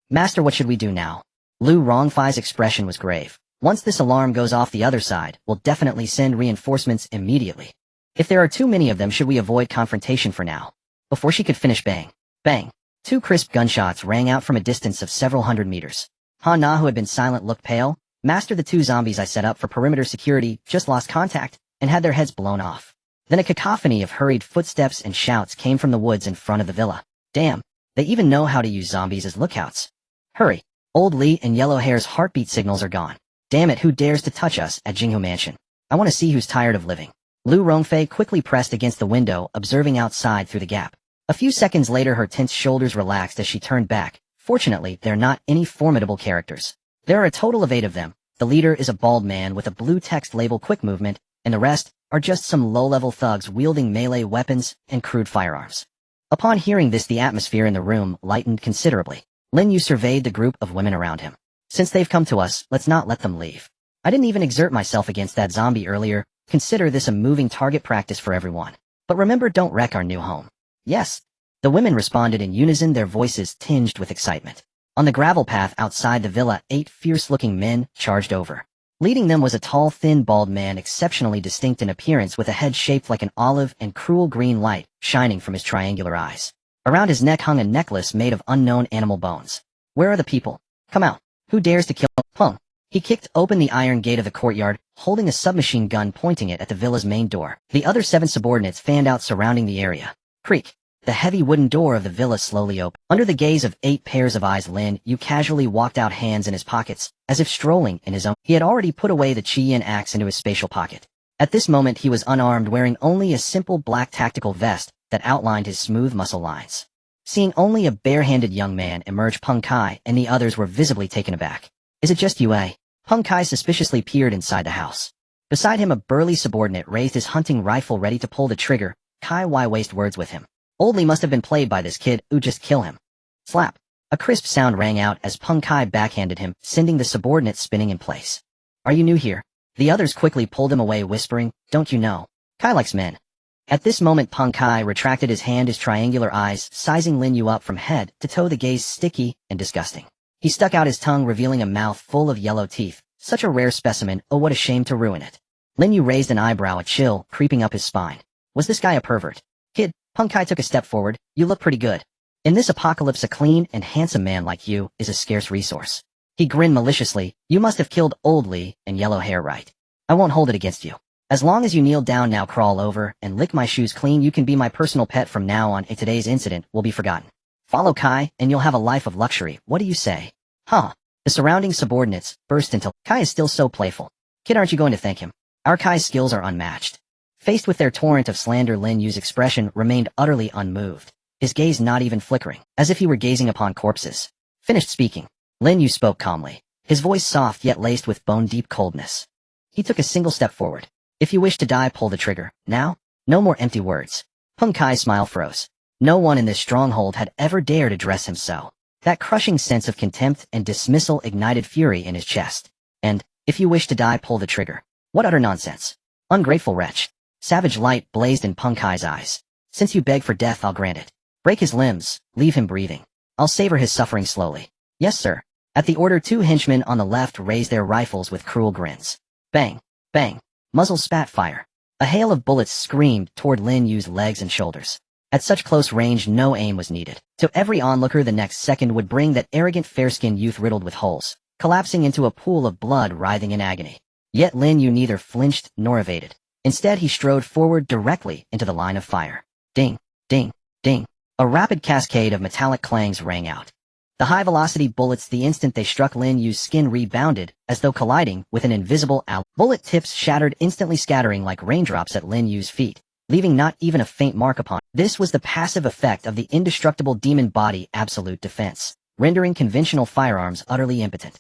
Master, what should we do now? Lu Rongfei's expression was grave. Once this alarm goes off, the other side will definitely send reinforcements immediately. If there are too many of them, should we avoid confrontation for now? Before she could finish, bang, bang. Two crisp gunshots rang out from a distance of several hundred meters. Ha Na, who had been silent, looked pale. Master, the two zombies I set up for perimeter security just lost contact and had their heads blown off. Then a cacophony of hurried footsteps and shouts came from the woods in front of the villa. Damn, they even know how to use zombies as lookouts. Hurry. Old Lee and Yellowhair's heartbeat signals are gone. Damn it, who dares to touch us at Jinghu Mansion? I want to see who's tired of living. Lu Rongfei quickly pressed against the window, observing outside through the gap. A few seconds later her tense shoulders relaxed as she turned back. Fortunately, they're not any formidable characters. There are a total of 8 of them. The leader is a bald man with a blue text label quick movement, and the rest are just some low-level thugs wielding melee weapons and crude firearms. Upon hearing this, the atmosphere in the room lightened considerably. Lin Yu surveyed the group of women around him. Since they've come to us, let's not let them leave. I didn't even exert myself against that zombie earlier. Consider this a moving target practice for everyone. But remember, don't wreck our new home. Yes. The women responded in unison, their voices tinged with excitement. On the gravel path outside the villa, 8 fierce-looking men charged over. Leading them was a tall, thin, bald man, exceptionally distinct in appearance, with a head shaped like an olive and cruel green light shining from his triangular eyes. Around his neck hung a necklace made of unknown animal bones. Where are the people? Come out. Who dares to kill Peng? He kicked open the iron gate of the courtyard, holding a submachine gun pointing it at the villa's main door. The other 7 subordinates fanned out surrounding the area. Creak. The heavy wooden door of the villa slowly opened. Under the gaze of 8 pairs of eyes, Lin Yu casually walked out, hands in his pockets, as if strolling in his own. He had already put away the Qian axe into his spatial pocket. At this moment he was unarmed, wearing only a simple black tactical vest that outlined his smooth muscle lines. Seeing only a barehanded young man emerge, Peng Kai and the others were visibly taken aback. Is it just you, eh? Peng Kai suspiciously peered inside the house. Beside him a burly subordinate raised his hunting rifle ready to pull the trigger. Kai, why waste words with him? Old Lee must have been played by this kid. Just kill him. Slap. A crisp sound rang out as Peng Kai backhanded him, sending the subordinate spinning in place. Are you new here? The others quickly pulled him away, whispering, don't you know? Kai likes men. At this moment Peng Kai retracted his hand, his triangular eyes sizing Lin Yu up from head to toe, the gaze sticky and disgusting. He stuck out his tongue, revealing a mouth full of yellow teeth. Such a rare specimen, oh what a shame to ruin it. Lin Yu raised an eyebrow, a chill creeping up his spine. Was this guy a pervert? Kid, Peng Kai took a step forward, you look pretty good. In this apocalypse a clean and handsome man like you is a scarce resource. He grinned maliciously. You must have killed Old Lee and Yellowhair, right? I won't hold it against you. As long as you kneel down now, crawl over, and lick my shoes clean, you can be my personal pet from now on. Today's incident will be forgotten. Follow Kai, and you'll have a life of luxury. What do you say? Huh. The surrounding subordinates burst into. Kai is still so playful. Kid, aren't you going to thank him? Our Kai's skills are unmatched. Faced with their torrent of slander, Lin Yu's expression remained utterly unmoved, his gaze not even flickering, as if he were gazing upon corpses. Finished speaking, Lin Yu spoke calmly, his voice soft yet laced with bone-deep coldness. He took a single step forward. If you wish to die, pull the trigger. Now? No more empty words. Peng Kai's smile froze. No one in this stronghold had ever dared address him so. That crushing sense of contempt and dismissal ignited fury in his chest. And, if you wish to die, pull the trigger. What utter nonsense. Ungrateful wretch. Savage light blazed in Peng Kai's eyes. Since you beg for death, I'll grant it. Break his limbs, leave him breathing. I'll savor his suffering slowly. Yes, sir. At the order, 2 henchmen on the left raised their rifles with cruel grins. Bang, bang, muzzles spat fire. A hail of bullets screamed toward Lin Yu's legs and shoulders. At such close range, no aim was needed. To every onlooker, the next second would bring that arrogant fair-skinned youth riddled with holes, collapsing into a pool of blood writhing in agony. Yet Lin Yu neither flinched nor evaded. Instead, he strode forward directly into the line of fire. Ding, ding, ding. A rapid cascade of metallic clangs rang out. The high-velocity bullets, the instant they struck Lin Yu's skin, rebounded, as though colliding with an invisible owl. Bullet tips shattered, instantly scattering like raindrops at Lin Yu's feet, leaving not even a faint mark upon it. This was the passive effect of the indestructible demon body, absolute defense, rendering conventional firearms utterly impotent.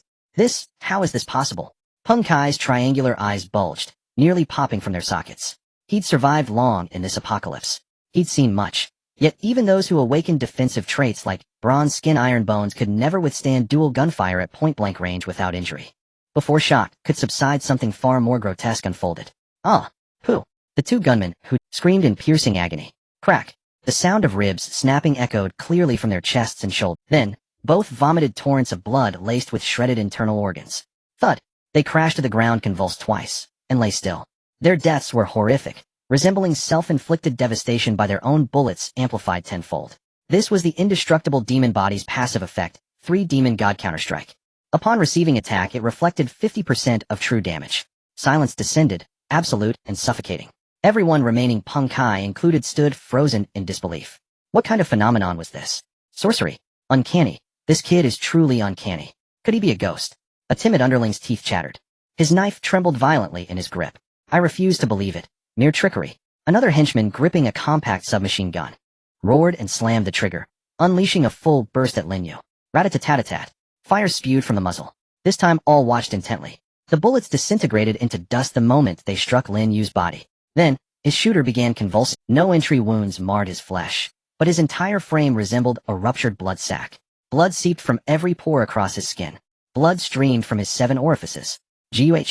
How is this possible? Peng Kai's triangular eyes bulged, nearly popping from their sockets. He'd survived long in this apocalypse. He'd seen much. Yet even those who awakened defensive traits like bronze skin, iron bones could never withstand dual gunfire at point-blank range without injury. Before shock could subside, something far more grotesque unfolded. Ah! Who? The 2 gunmen, who screamed in piercing agony. Crack! The sound of ribs snapping echoed clearly from their chests and shoulders. Then, both vomited torrents of blood laced with shredded internal organs. Thud! They crashed to the ground, convulsed twice, and lay still. Their deaths were horrific, resembling self-inflicted devastation by their own bullets amplified tenfold. This was the indestructible demon body's passive effect, 3 Demon God Counterstrike. Upon receiving attack, it reflected 50% of true damage. Silence descended, absolute and suffocating. Everyone remaining, Peng Kai included, stood frozen in disbelief. What kind of phenomenon was this? Sorcery. Uncanny. This kid is truly uncanny. Could he be a ghost? A timid underling's teeth chattered. His knife trembled violently in his grip. I refuse to believe it. Mere trickery. Another henchman, gripping a compact submachine gun, roared and slammed the trigger, unleashing a full burst at Lin Yu. Rat-a-tat-tat-tat. Fire spewed from the muzzle. This time all watched intently. The bullets disintegrated into dust the moment they struck Lin Yu's body. Then, his shooter began convulsing. No entry wounds marred his flesh, but his entire frame resembled a ruptured blood sac. Blood seeped from every pore across his skin. Blood streamed from his 7 orifices. Guh.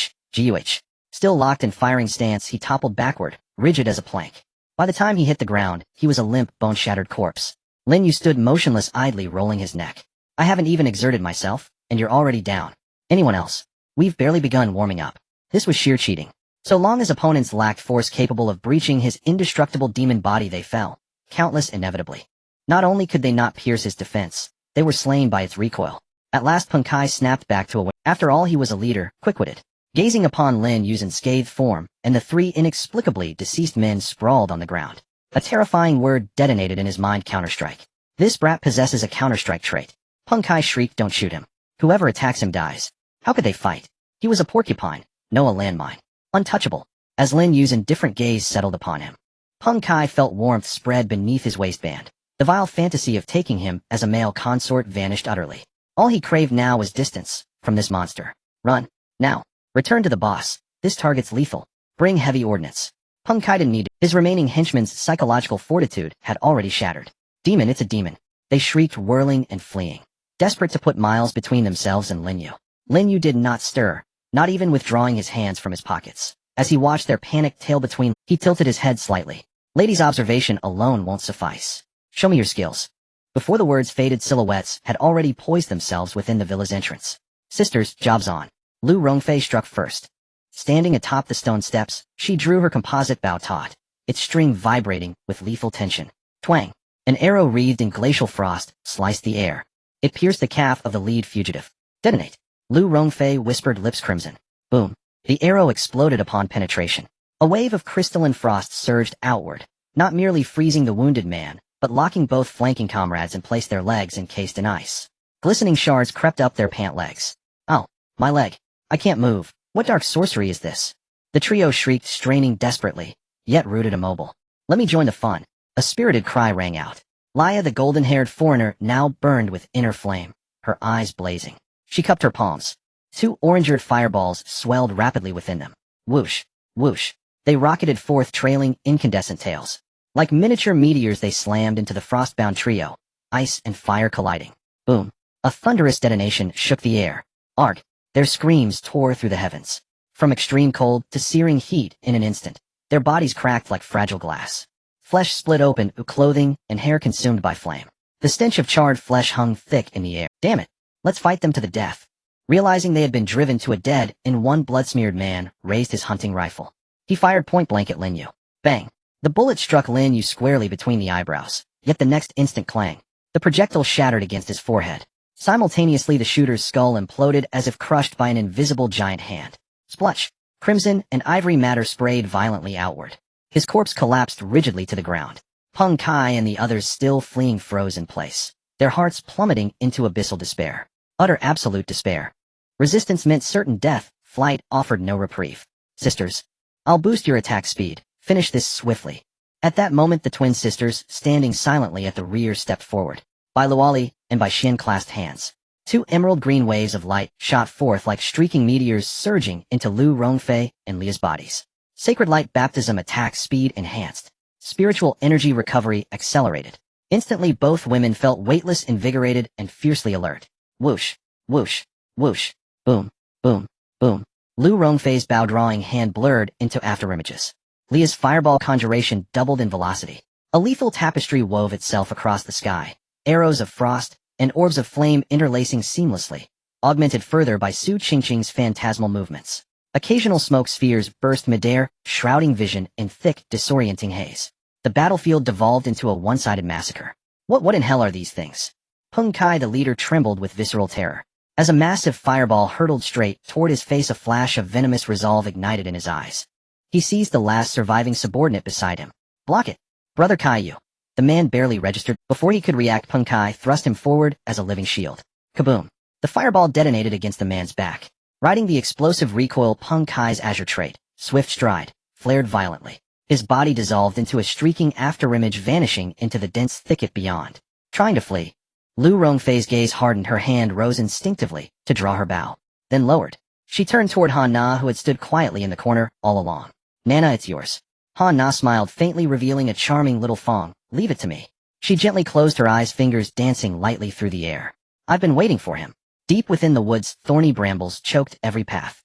Still locked in firing stance, he toppled backward, rigid as a plank. By the time he hit the ground, he was a limp, bone-shattered corpse. Lin Yu stood motionless, idly rolling his neck. I haven't even exerted myself, and you're already down. Anyone else? We've barely begun warming up. This was sheer cheating. So long as opponents lacked force capable of breaching his indestructible demon body, they fell, countless inevitably. Not only could they not pierce his defense, they were slain by its recoil. At last Peng Kai snapped back to a. After all, he was a leader, quick-witted. Gazing upon Lin Yu's unscathed form, and the 3 inexplicably deceased men sprawled on the ground, a terrifying word detonated in his mind: counterstrike. This brat possesses a counterstrike trait. Peng Kai shrieked, don't shoot him. Whoever attacks him dies. How could they fight? He was a porcupine, no a landmine. Untouchable. As Lin Yu's indifferent gaze settled upon him, Peng Kai felt warmth spread beneath his waistband. The vile fantasy of taking him as a male consort vanished utterly. All he craved now was distance from this monster. Run. Now. Return to the boss. This target's lethal. Bring heavy ordnance. Peng Kai didn't need it. His remaining henchmen's psychological fortitude had already shattered. Demon, it's a demon. They shrieked, whirling and fleeing, desperate to put miles between themselves and Lin Yu. Lin Yu did not stir, not even withdrawing his hands from his pockets. As he watched their panicked tale between, he tilted his head slightly. Lady's observation alone won't suffice. Show me your skills. Before the words, faded silhouettes had already poised themselves within the villa's entrance. Sisters, job's on. Lu Rongfei struck first. Standing atop the stone steps, she drew her composite bow taut, its string vibrating with lethal tension. Twang! An arrow wreathed in glacial frost sliced the air. It pierced the calf of the lead fugitive. Detonate! Lu Rongfei whispered, lips crimson. Boom! The arrow exploded upon penetration. A wave of crystalline frost surged outward, not merely freezing the wounded man, but locking both flanking comrades in place, their legs encased in ice. Glistening shards crept up their pant legs. Ow! My leg! I can't move. What dark sorcery is this? The trio shrieked, straining desperately, yet rooted immobile. Let me join the fun. A spirited cry rang out. Laya, the golden-haired foreigner, now burned with inner flame, her eyes blazing. She cupped her palms. Two orange-eared fireballs swelled rapidly within them. Whoosh, whoosh. They rocketed forth trailing incandescent tails. Like miniature meteors they slammed into the frostbound trio, ice and fire colliding. Boom. A thunderous detonation shook the air. Arg. Their screams tore through the heavens. From extreme cold to searing heat in an instant, their bodies cracked like fragile glass. Flesh split open, clothing and hair consumed by flame. The stench of charred flesh hung thick in the air. Damn it. Let's fight them to the death. Realizing they had been driven to a dead and one blood-smeared man raised his hunting rifle. He fired point-blank at Lin Yu. Bang. The bullet struck Lin Yu squarely between the eyebrows, yet the next instant clang. The projectile shattered against his forehead. Simultaneously the shooter's skull imploded as if crushed by an invisible giant hand. Splutch. Crimson and ivory matter sprayed violently outward. His corpse collapsed rigidly to the ground. Peng Kai and the others still fleeing froze in place, their hearts plummeting into abyssal despair. Utter absolute despair. Resistance meant certain death, flight offered no reprieve. Sisters. I'll boost your attack speed. Finish this swiftly. At that moment the twin sisters, standing silently at the rear, stepped forward. Bai Luoli and Bai Xin clasped hands. Two emerald-green waves of light shot forth like streaking meteors surging into Lu Rongfei and Lia's bodies. Sacred light baptism attack speed enhanced. Spiritual energy recovery accelerated. Instantly both women felt weightless, invigorated, and fiercely alert. Whoosh, whoosh, whoosh, boom, boom, boom. Lu Rongfei's bow-drawing hand blurred into afterimages. Lia's fireball conjuration doubled in velocity. A lethal tapestry wove itself across the sky. Arrows of frost and orbs of flame interlacing seamlessly, augmented further by Su Qingqing's phantasmal movements. Occasional smoke spheres burst midair, shrouding vision in thick, disorienting haze. The battlefield devolved into a one-sided massacre. What in hell are these things? Peng Kai, the leader, trembled with visceral terror. As a massive fireball hurtled straight toward his face, a flash of venomous resolve ignited in his eyes. He seized the last surviving subordinate beside him. Block it. Brother Kaiyu. The man barely registered. Before he could react, Peng Kai thrust him forward as a living shield. Kaboom. The fireball detonated against the man's back. Riding the explosive recoil, Peng Kai's azure trait, Swift Stride, flared violently. His body dissolved into a streaking afterimage, vanishing into the dense thicket beyond. Trying to flee. Lu Rongfei's gaze hardened. Her hand rose instinctively to draw her bow, then lowered. She turned toward Han Na, who had stood quietly in the corner all along. Nana, it's yours. Han Na smiled faintly, revealing a charming little fong. Leave it to me. She gently closed her eyes, fingers dancing lightly through the air. I've been waiting for him. Deep within the woods, thorny brambles choked every path.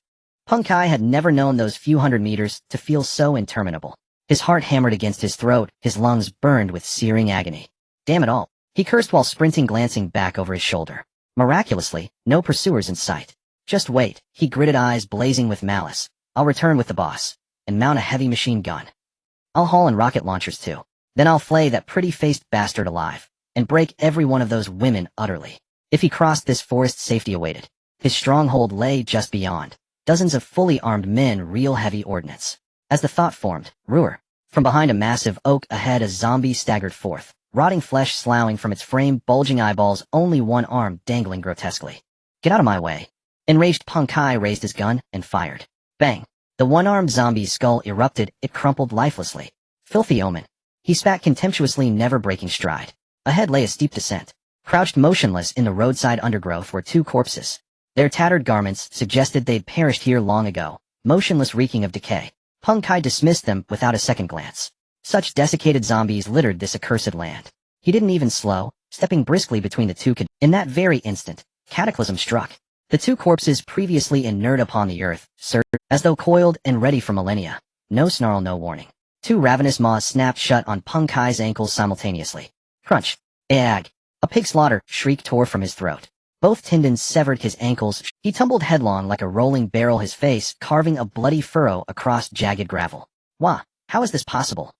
Peng Kai had never known those few hundred meters to feel so interminable. His heart hammered against his throat, his lungs burned with searing agony. Damn it all. He cursed while sprinting, glancing back over his shoulder. Miraculously, no pursuers in sight. Just wait, he gritted, eyes blazing with malice. I'll return with the boss, and mount a heavy machine gun. I'll haul in rocket launchers too. Then I'll flay that pretty-faced bastard alive, and break every one of those women utterly. If he crossed this forest, safety awaited. His stronghold lay just beyond. Dozens of fully armed men, real heavy ordnance. As the thought formed, Ruhr. From behind a massive oak ahead, a zombie staggered forth, rotting flesh sloughing from its frame, bulging eyeballs, only one arm dangling grotesquely. Get out of my way. Enraged, Peng Kai raised his gun and fired. Bang. The one-armed zombie's skull erupted, it crumpled lifelessly. Filthy omen. He spat contemptuously, never breaking stride. Ahead lay a steep descent. Crouched motionless in the roadside undergrowth were two corpses. Their tattered garments suggested they'd perished here long ago, motionless, reeking of decay. Peng Kai dismissed them without a second glance. Such desiccated zombies littered this accursed land. He didn't even slow, stepping briskly between the two. In that very instant, cataclysm struck. The two corpses, previously inert upon the earth, surged as though coiled and ready for millennia. No snarl, no warning. Two ravenous maws snapped shut on Peng Kai's ankles simultaneously. Crunch. Ag. A pig slaughter shriek tore from his throat. Both tendons severed his ankles. He tumbled headlong like a rolling barrel, his face carving a bloody furrow across jagged gravel. Wah, how is this possible?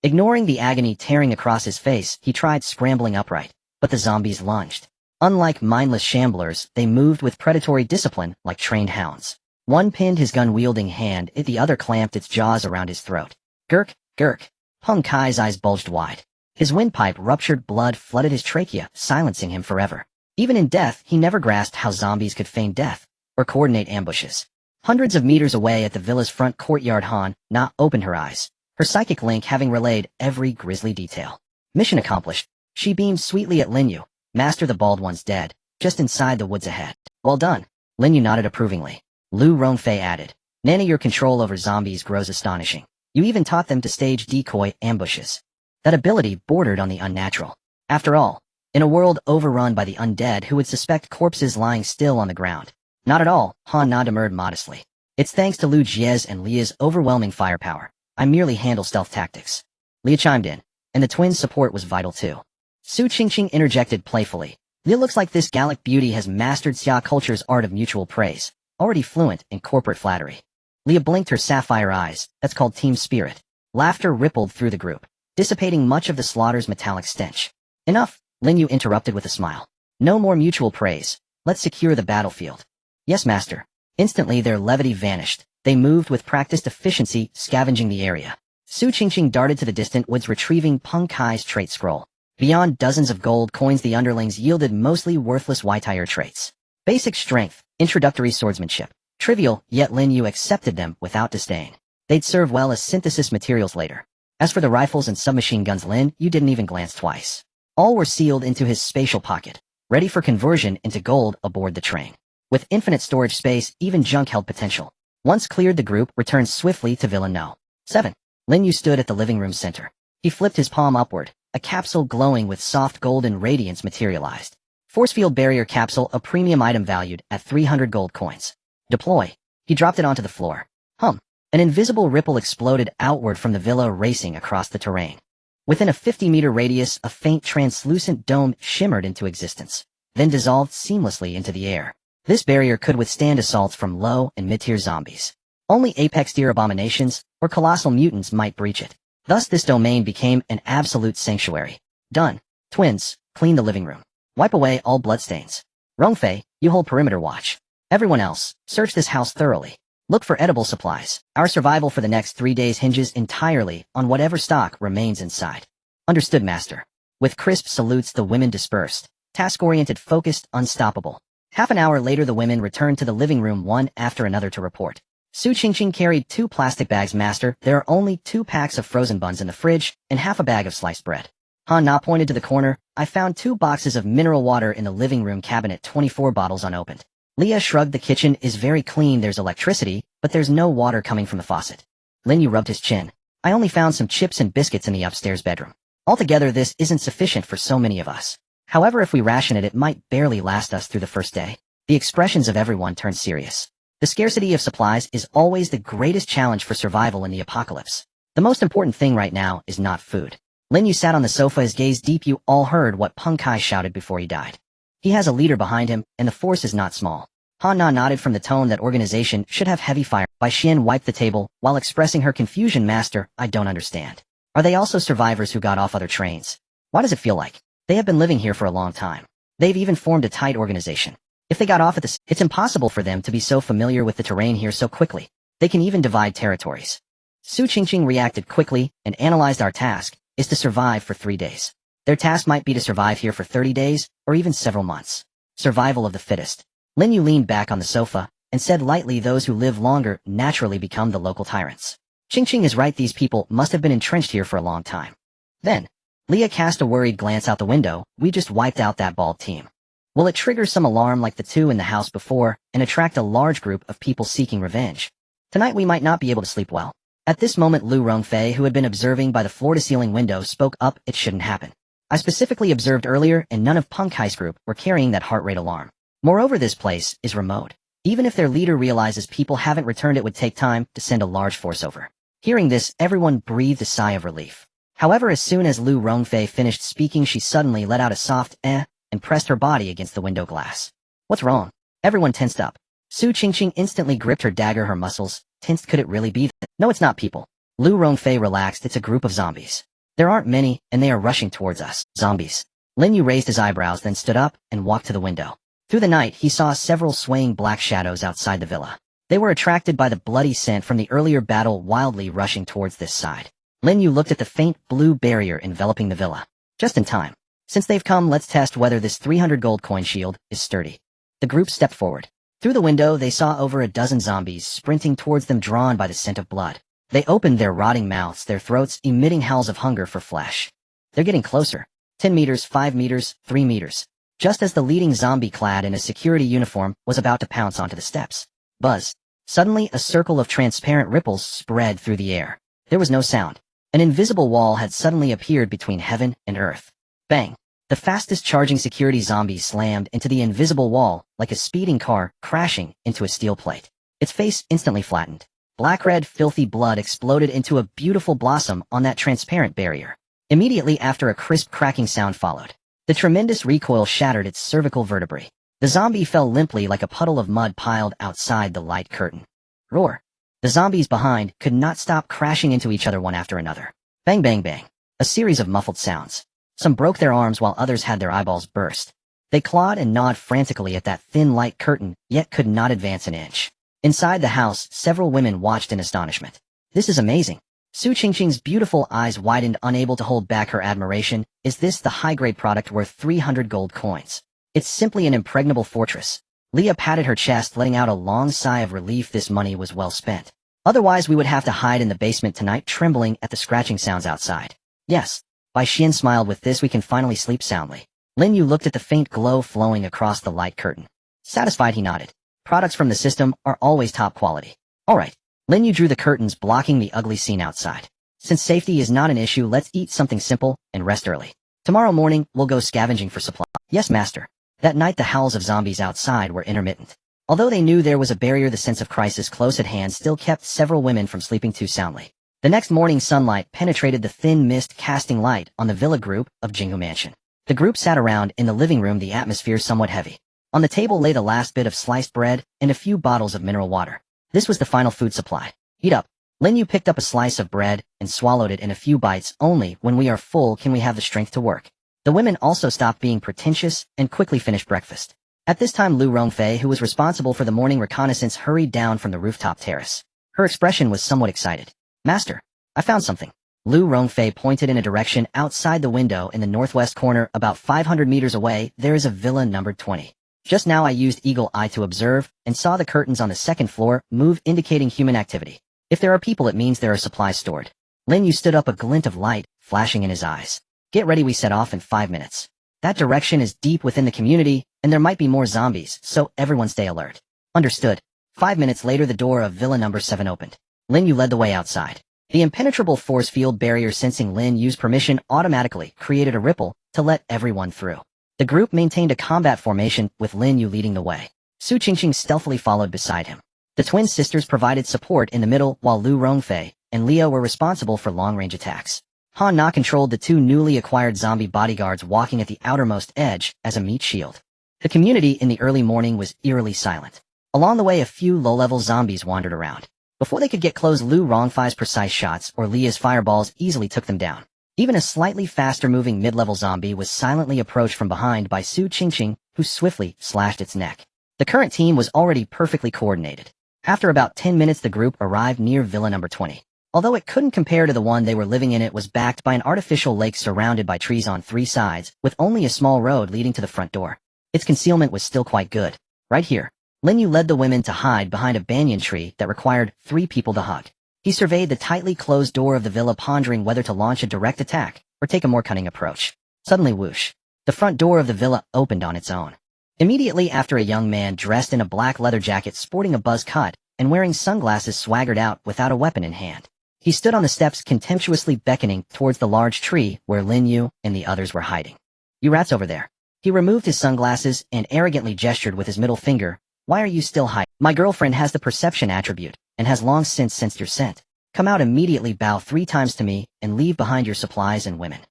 Ignoring the agony tearing across his face, he tried scrambling upright, but the zombies lunged. Unlike mindless shamblers, they moved with predatory discipline like trained hounds. One pinned his gun-wielding hand, the other clamped its jaws around his throat. Gurk, gurk. Peng Kai's eyes bulged wide. His windpipe ruptured, blood flooded his trachea, silencing him forever. Even in death, he never grasped how zombies could feign death, or coordinate ambushes. Hundreds of meters away at the villa's front courtyard, Han Na opened her eyes. her psychic link having relayed every grisly detail. Mission accomplished. She beamed sweetly at Lin Yu. Master, the bald one's dead, just inside the woods ahead. Well done. Lin Yu nodded approvingly. Lu Rongfei added, Nana, your control over zombies grows astonishing. You even taught them to stage decoy ambushes. That ability bordered on the unnatural. After all, in a world overrun by the undead, who would suspect corpses lying still on the ground? Not at all, Han Na demurred modestly. It's thanks to Lu Jie's and Lia's overwhelming firepower. I merely handle stealth tactics. Lia chimed in, and the twins' support was vital too. Su Qingqing interjected playfully. Lia looks like this Gallic beauty has mastered Xia culture's art of mutual praise, already fluent in corporate flattery. Lia blinked her sapphire eyes. That's called team spirit. Laughter rippled through the group, dissipating much of the slaughter's metallic stench. Enough, Lin Yu interrupted with a smile. No more mutual praise. Let's secure the battlefield. Yes, master. Instantly their levity vanished. They moved with practiced efficiency, scavenging the area. Su Qingqing darted to the distant woods, retrieving Peng Kai's trait scroll. Beyond dozens of gold coins, the underlings yielded mostly worthless Waitire traits. Basic strength, introductory swordsmanship. Trivial, yet Lin Yu accepted them without disdain. They'd serve well as synthesis materials later. As for the rifles and submachine guns, Lin Yu didn't even glance twice. All were sealed into his spatial pocket, ready for conversion into gold aboard the train. With infinite storage space, even junk held potential. Once cleared, the group returned swiftly to Villa No. 7. Lin Yu stood at the living room center. He flipped his palm upward. A capsule glowing with soft golden radiance materialized. Force field barrier capsule, a premium item valued at 300 gold coins. Deploy. He dropped it onto the floor. Hum. An invisible ripple exploded outward from the villa, racing across the terrain. Within a 50-meter radius, a faint translucent dome shimmered into existence, then dissolved seamlessly into the air. This barrier could withstand assaults from low and mid-tier zombies. Only apex-tier abominations or colossal mutants might breach it. Thus this domain became an absolute sanctuary. Done. Twins, clean the living room. Wipe away all bloodstains. Rongfei, you hold perimeter watch. Everyone else, search this house thoroughly. Look for edible supplies. Our survival for the next 3 days hinges entirely on whatever stock remains inside. Understood, master. With crisp salutes, the women dispersed. Task-oriented, focused, unstoppable. Half an hour later, the women returned to the living room one after another to report. Su Qingqing carried 2 plastic bags. Master, there are only 2 packs of frozen buns in the fridge and half a bag of sliced bread. Han Na pointed to the corner. I found 2 boxes of mineral water in the living room cabinet, 24 bottles unopened. Lia shrugged. The kitchen is very clean. There's electricity, but there's no water coming from the faucet. Lin Yu rubbed his chin. I only found some chips and biscuits in the upstairs bedroom. Altogether, this isn't sufficient for so many of us. However, if we ration it might barely last us through the first day. The expressions of everyone turned serious. The scarcity of supplies is always the greatest challenge for survival in the apocalypse. The most important thing right now is not food. Lin Yu sat on the sofa, his gaze deep. You all heard what Peng Kai shouted before he died. He has a leader behind him, and the force is not small. Han Na nodded. From the tone, that organization should have heavy fire. Bai Xian wiped the table, while expressing her confusion. Master, I don't understand. Are they also survivors who got off other trains? Why does it feel like they have been living here for a long time? They've even formed a tight organization. If they got off at this, it's impossible for them to be so familiar with the terrain here so quickly. They can even divide territories. Su Qingqing reacted quickly and analyzed. Our task is to survive for 3 days. Their task might be to survive here for 30 days, or even several months. Survival of the fittest. Lin Yu leaned back on the sofa and said lightly, those who live longer naturally become the local tyrants. Qingqing is right, these people must have been entrenched here for a long time. Then, Lia cast a worried glance out the window. We just wiped out that bald team. Will it trigger some alarm like the 2 in the house before and attract a large group of people seeking revenge? Tonight we might not be able to sleep well. At this moment, Lu Rongfei, who had been observing by the floor-to-ceiling window, spoke up. It shouldn't happen. I specifically observed earlier, and none of Peng Kai's group were carrying that heart rate alarm. Moreover, this place is remote. Even if their leader realizes people haven't returned, it would take time to send a large force over. Hearing this, everyone breathed a sigh of relief. However, as soon as Lu Rongfei finished speaking, she suddenly let out a soft eh and pressed her body against the window glass. What's wrong? Everyone tensed up. Su Qingqing instantly gripped her dagger. Her muscles tensed. Could it really be that? No, it's not people. Lu Rongfei relaxed. It's a group of zombies. There aren't many, and they are rushing towards us. Zombies. Lin Yu raised his eyebrows, then stood up and walked to the window. Through the night, he saw several swaying black shadows outside the villa. They were attracted by the bloody scent from the earlier battle, wildly rushing towards this side. Lin Yu looked at the faint blue barrier enveloping the villa. Just in time. Since they've come, let's test whether this 300 gold coin shield is sturdy. The group stepped forward. Through the window, they saw over a dozen zombies sprinting towards them, drawn by the scent of blood. They opened their rotting mouths, their throats emitting howls of hunger for flesh. They're getting closer. 10 meters, 5 meters, 3 meters. Just as the leading zombie clad in a security uniform was about to pounce onto the steps. Buzz. Suddenly, a circle of transparent ripples spread through the air. There was no sound. An invisible wall had suddenly appeared between heaven and earth. Bang! The fastest charging security zombie slammed into the invisible wall like a speeding car crashing into a steel plate. Its face instantly flattened. Black-red, filthy blood exploded into a beautiful blossom on that transparent barrier. Immediately after, a crisp cracking sound followed. The tremendous recoil shattered its cervical vertebrae. The zombie fell limply like a puddle of mud piled outside the light curtain. Roar! The zombies behind could not stop crashing into each other one after another. Bang bang bang. A series of muffled sounds. Some broke their arms while others had their eyeballs burst. They clawed and gnawed frantically at that thin light curtain, yet could not advance an inch. Inside the house, several women watched in astonishment. This is amazing. Su Qingqing's beautiful eyes widened, unable to hold back her admiration. Is this the high-grade product worth 300 gold coins? It's simply an impregnable fortress. Leah patted her chest, letting out a long sigh of relief. This money was well spent. Otherwise we would have to hide in the basement tonight, trembling at the scratching sounds outside. Yes. Bai Xian smiled. With this we can finally sleep soundly. Lin Yu looked at the faint glow flowing across the light curtain. Satisfied, he nodded. Products from the system are always top quality. Alright. Lin Yu drew the curtains blocking the ugly scene outside. Since safety is not an issue, let's eat something simple and rest early. Tomorrow morning, we'll go scavenging for supplies. Yes, master. That night the howls of zombies outside were intermittent. Although they knew there was a barrier, the sense of crisis close at hand still kept several women from sleeping too soundly. The next morning, sunlight penetrated the thin mist, casting light on the villa group of Jinghu Mansion. The group sat around in the living room, the atmosphere somewhat heavy. On the table lay the last bit of sliced bread and a few bottles of mineral water. This was the final food supply. Eat up. Lin Yu picked up a slice of bread and swallowed it in a few bites. Only when we are full can we have the strength to work. The women also stopped being pretentious and quickly finished breakfast. At this time, Lu Rongfei, who was responsible for the morning reconnaissance, hurried down from the rooftop terrace. Her expression was somewhat excited. Master, I found something. Lu Rongfei pointed in a direction outside the window in the northwest corner. About 500 meters away, there is a villa numbered 20. Just now I used eagle eye to observe and saw the curtains on the second floor move, indicating human activity. If there are people, it means there are supplies stored. Lin Yu stood up, a glint of light flashing in his eyes. Get ready, we set off in 5 minutes. That direction is deep within the community, and there might be more zombies, so everyone stay alert. Understood. 5 minutes later, the door of villa number 7 opened. Lin Yu led the way outside. The impenetrable force field barrier, sensing Lin Yu's permission, automatically created a ripple to let everyone through. The group maintained a combat formation, with Lin Yu leading the way. Su Qingqing stealthily followed beside him. The twin sisters provided support in the middle, while Lu Rongfei and Leah were responsible for long-range attacks. Han Na controlled the two newly acquired zombie bodyguards, walking at the outermost edge as a meat shield. The community in the early morning was eerily silent. Along the way, a few low-level zombies wandered around. Before they could get close, Lu Rongfei's precise shots or Leah's fireballs easily took them down. Even a slightly faster-moving mid-level zombie was silently approached from behind by Su Qingqing, who swiftly slashed its neck. The current team was already perfectly coordinated. After about 10 minutes, the group arrived near villa number 20. Although it couldn't compare to the one they were living in, it was backed by an artificial lake surrounded by trees on 3 sides, with only a small road leading to the front door. Its concealment was still quite good. Right here, Lin Yu led the women to hide behind a banyan tree that required 3 people to hug. He surveyed the tightly closed door of the villa, pondering whether to launch a direct attack or take a more cunning approach. Suddenly, whoosh! The front door of the villa opened on its own. Immediately after, a young man dressed in a black leather jacket, sporting a buzz cut, and wearing sunglasses swaggered out without a weapon in hand. He stood on the steps, contemptuously beckoning towards the large tree where Lin Yu and the others were hiding. You rats over there. He removed his sunglasses and arrogantly gestured with his middle finger. Why are you still hiding? My girlfriend has the perception attribute and has long since sensed your scent. Come out immediately, bow 3 times to me, and leave behind your supplies and women.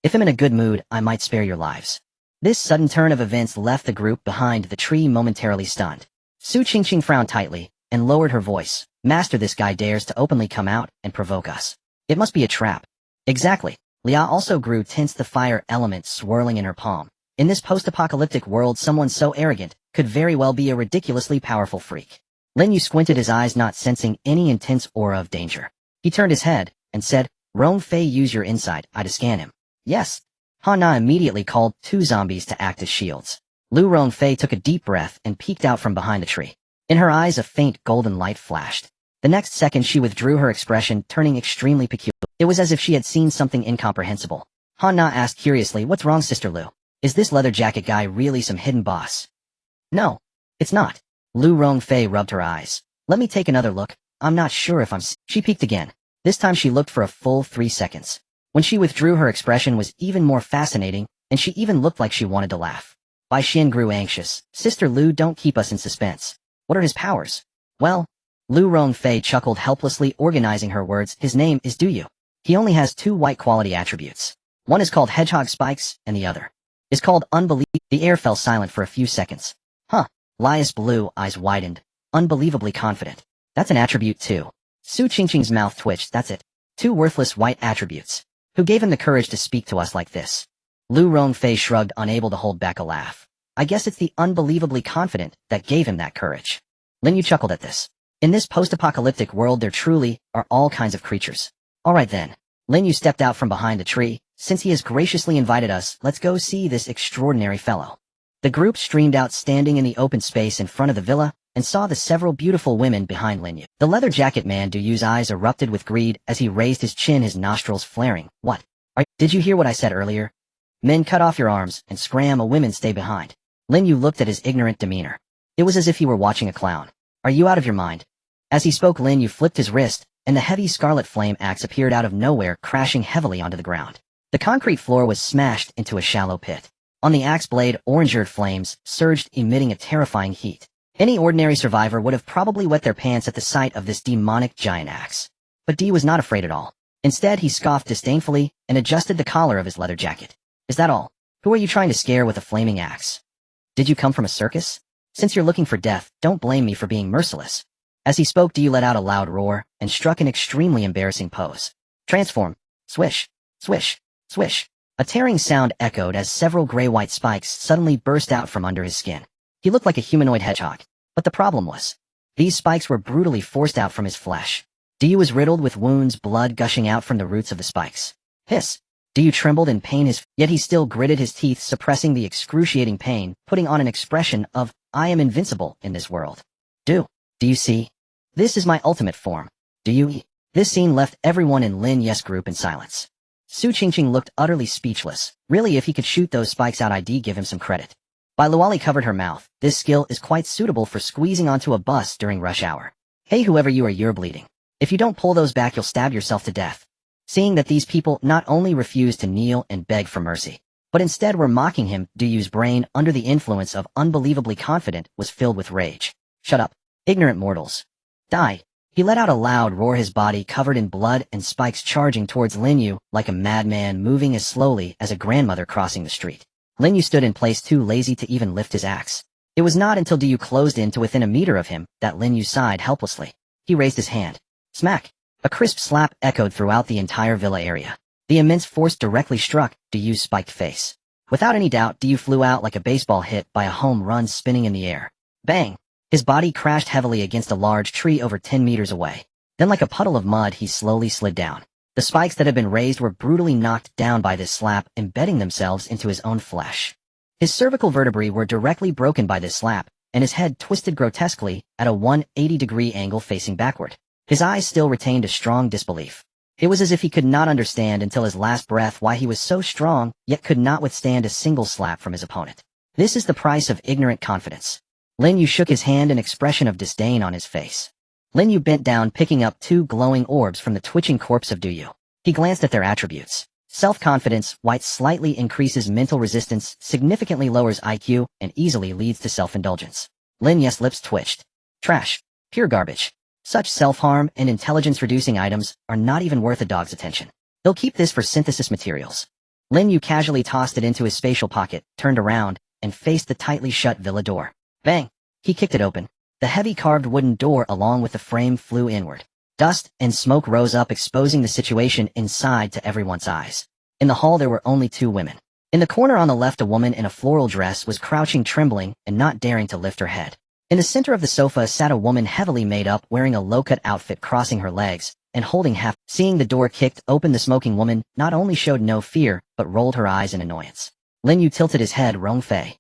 If I'm in a good mood, I might spare your lives. This sudden turn of events left the group behind the tree momentarily stunned. Su Qingqing frowned tightly and lowered her voice. Master, this guy dares to openly come out and provoke us. It must be a trap. Exactly. Leah also grew tense, the fire element swirling in her palm. In this post-apocalyptic world, someone so arrogant could very well be a ridiculously powerful freak. Lin Yu squinted his eyes, not sensing any intense aura of danger. He turned his head and said, Rongfei, use your inside eye to scan him. Yes. Han Na immediately called 2 zombies to act as shields. Lu Rongfei took a deep breath and peeked out from behind the tree. In her eyes, a faint golden light flashed. The next second she withdrew her expression, turning extremely peculiar. It was as if she had seen something incomprehensible. Han Na asked curiously, "What's wrong, Sister Lu? Is this leather jacket guy really some hidden boss?" "No, it's not." Lu Rongfei rubbed her eyes. "Let me take another look. I'm not sure if She peeked again. This time she looked for a full 3 seconds. When she withdrew, her expression was even more fascinating, and she even looked like she wanted to laugh. Bai Xian grew anxious. "Sister Lu, don't keep us in suspense. What are his powers?" "Well," Lu Rongfei chuckled helplessly, organizing her words, "his name is Du Yu. He only has 2 white quality attributes. One is called hedgehog spikes, and the other is called unbelievable." The air fell silent for a few seconds. "Huh." Lia's blue eyes widened, unbelievably confident. "That's an attribute too." Su Qingqing's mouth twitched. "That's it. 2 worthless white attributes. Who gave him the courage to speak to us like this?" Lu Rongfei shrugged, unable to hold back a laugh. "I guess it's the unbelievably confident that gave him that courage." Lin Yu chuckled at this. "In this post-apocalyptic world there truly are all kinds of creatures. Alright then." Lin Yu stepped out from behind the tree. "Since he has graciously invited us, let's go see this extraordinary fellow." The group streamed out, standing in the open space in front of the villa, and saw the several beautiful women behind Lin Yu. The leather jacket man Du Yu's eyes erupted with greed as he raised his chin, his nostrils flaring. Did you hear what I said earlier? Men, cut off your arms and scram, a women stay behind." Lin Yu looked at his ignorant demeanor. It was as if he were watching a clown. "Are you out of your mind?" As he spoke, Lin Yu flipped his wrist, and the heavy scarlet flame axe appeared out of nowhere, crashing heavily onto the ground. The concrete floor was smashed into a shallow pit. On the axe blade, orange-eared flames surged, emitting a terrifying heat. Any ordinary survivor would have probably wet their pants at the sight of this demonic giant axe. But Dee was not afraid at all. Instead, he scoffed disdainfully and adjusted the collar of his leather jacket. "Is that all? Who are you trying to scare with a flaming axe? Did you come from a circus? Since you're looking for death, don't blame me for being merciless." As he spoke, Dee let out a loud roar and struck an extremely embarrassing pose. "Transform." Swish, swish, swish. A tearing sound echoed as several gray-white spikes suddenly burst out from under his skin. He looked like a humanoid hedgehog. But the problem was, these spikes were brutally forced out from his flesh. Dee was riddled with wounds, blood gushing out from the roots of the spikes. Hiss. Dee trembled in pain, yet he still gritted his teeth, suppressing the excruciating pain, putting on an expression of, "I am invincible in this world." Do you see? This is my ultimate form. Do you? This scene left everyone in Lin Yu's group in silence. Su Qingqing looked utterly speechless. Really, if he could shoot those spikes out, I'd give him some credit. Bai Luali covered her mouth. "This skill is quite suitable for squeezing onto a bus during rush hour. Hey, whoever you are, you're bleeding. If you don't pull those back, you'll stab yourself to death." Seeing that these people not only refused to kneel and beg for mercy, but instead were mocking him, Du Yu's brain, under the influence of unbelievably confident, was filled with rage. "Shut up, ignorant mortals. Die." He let out a loud roar, his body covered in blood and spikes, charging towards Lin Yu like a madman, moving as slowly as a grandmother crossing the street. Lin Yu stood in place, too lazy to even lift his axe. It was not until Du Yu closed in to within a meter of him that Lin Yu sighed helplessly. He raised his hand. Smack! A crisp slap echoed throughout the entire villa area. The immense force directly struck Du Yu's spiked face. Without any doubt, Du Yu flew out like a baseball hit by a home run, spinning in the air. Bang! His body crashed heavily against a large tree over 10 meters away. Then, like a puddle of mud, he slowly slid down. The spikes that had been raised were brutally knocked down by this slap, embedding themselves into his own flesh. His cervical vertebrae were directly broken by this slap, and his head twisted grotesquely at a 180-degree angle facing backward. His eyes still retained a strong disbelief. It was as if he could not understand until his last breath why he was so strong, yet could not withstand a single slap from his opponent. This is the price of ignorant confidence. Lin Yu shook his hand, an expression of disdain on his face. Lin Yu bent down, picking up 2 glowing orbs from the twitching corpse of Du Yu. He glanced at their attributes. Self-confidence, white, slightly increases mental resistance, significantly lowers IQ, and easily leads to self-indulgence. Lin Yu's lips twitched. Trash. Pure garbage. Such self-harm and intelligence-reducing items are not even worth a dog's attention. He'll keep this for synthesis materials. Lin Yu casually tossed it into his spatial pocket, turned around, and faced the tightly shut villa door. Bang! He kicked it open. The heavy carved wooden door along with the frame flew inward. Dust and smoke rose up, exposing the situation inside to everyone's eyes. In the hall there were only 2 women. In the corner on the left, a woman in a floral dress was crouching, trembling, and not daring to lift her head. In the center of the sofa sat a woman heavily made up, wearing a low-cut outfit, crossing her legs, and holding half. Seeing the door kicked open, the smoking woman not only showed no fear, but rolled her eyes in annoyance. Lin Yu tilted his head. Rongfei.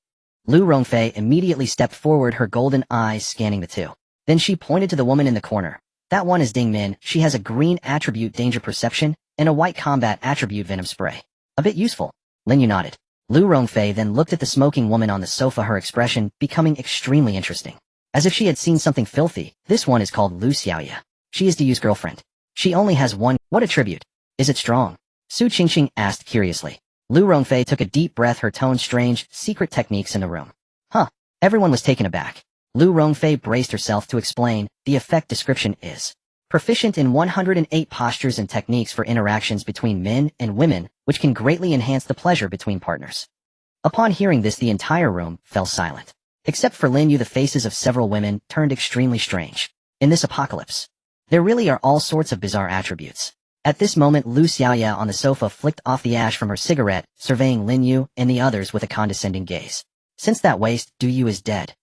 Lu Rongfei immediately stepped forward, her golden eyes scanning the 2. Then she pointed to the woman in the corner. That one is Ding Min. She has a green attribute danger perception and a white combat attribute venom spray. A bit useful. Lin Yu nodded. Lu Rongfei then looked at the smoking woman on the sofa, her expression becoming extremely interesting. As if she had seen something filthy. This one is called Lu Xiaoya. She is Diyu's girlfriend. She only has one. What attribute? Is it strong? Su Qingqing asked curiously. Lu Rongfei took a deep breath, her tone strange, secret techniques in the room. Huh. Everyone was taken aback. Lu Rongfei braced herself to explain. The effect description is proficient in 108 postures and techniques for interactions between men and women, which can greatly enhance the pleasure between partners. Upon hearing this, the entire room fell silent. Except for Lin Yu, the faces of several women turned extremely strange. In this apocalypse, there really are all sorts of bizarre attributes. At this moment, Lu Xiaoya on the sofa flicked off the ash from her cigarette, surveying Lin Yu and the others with a condescending gaze. Since that waste, Yu is dead.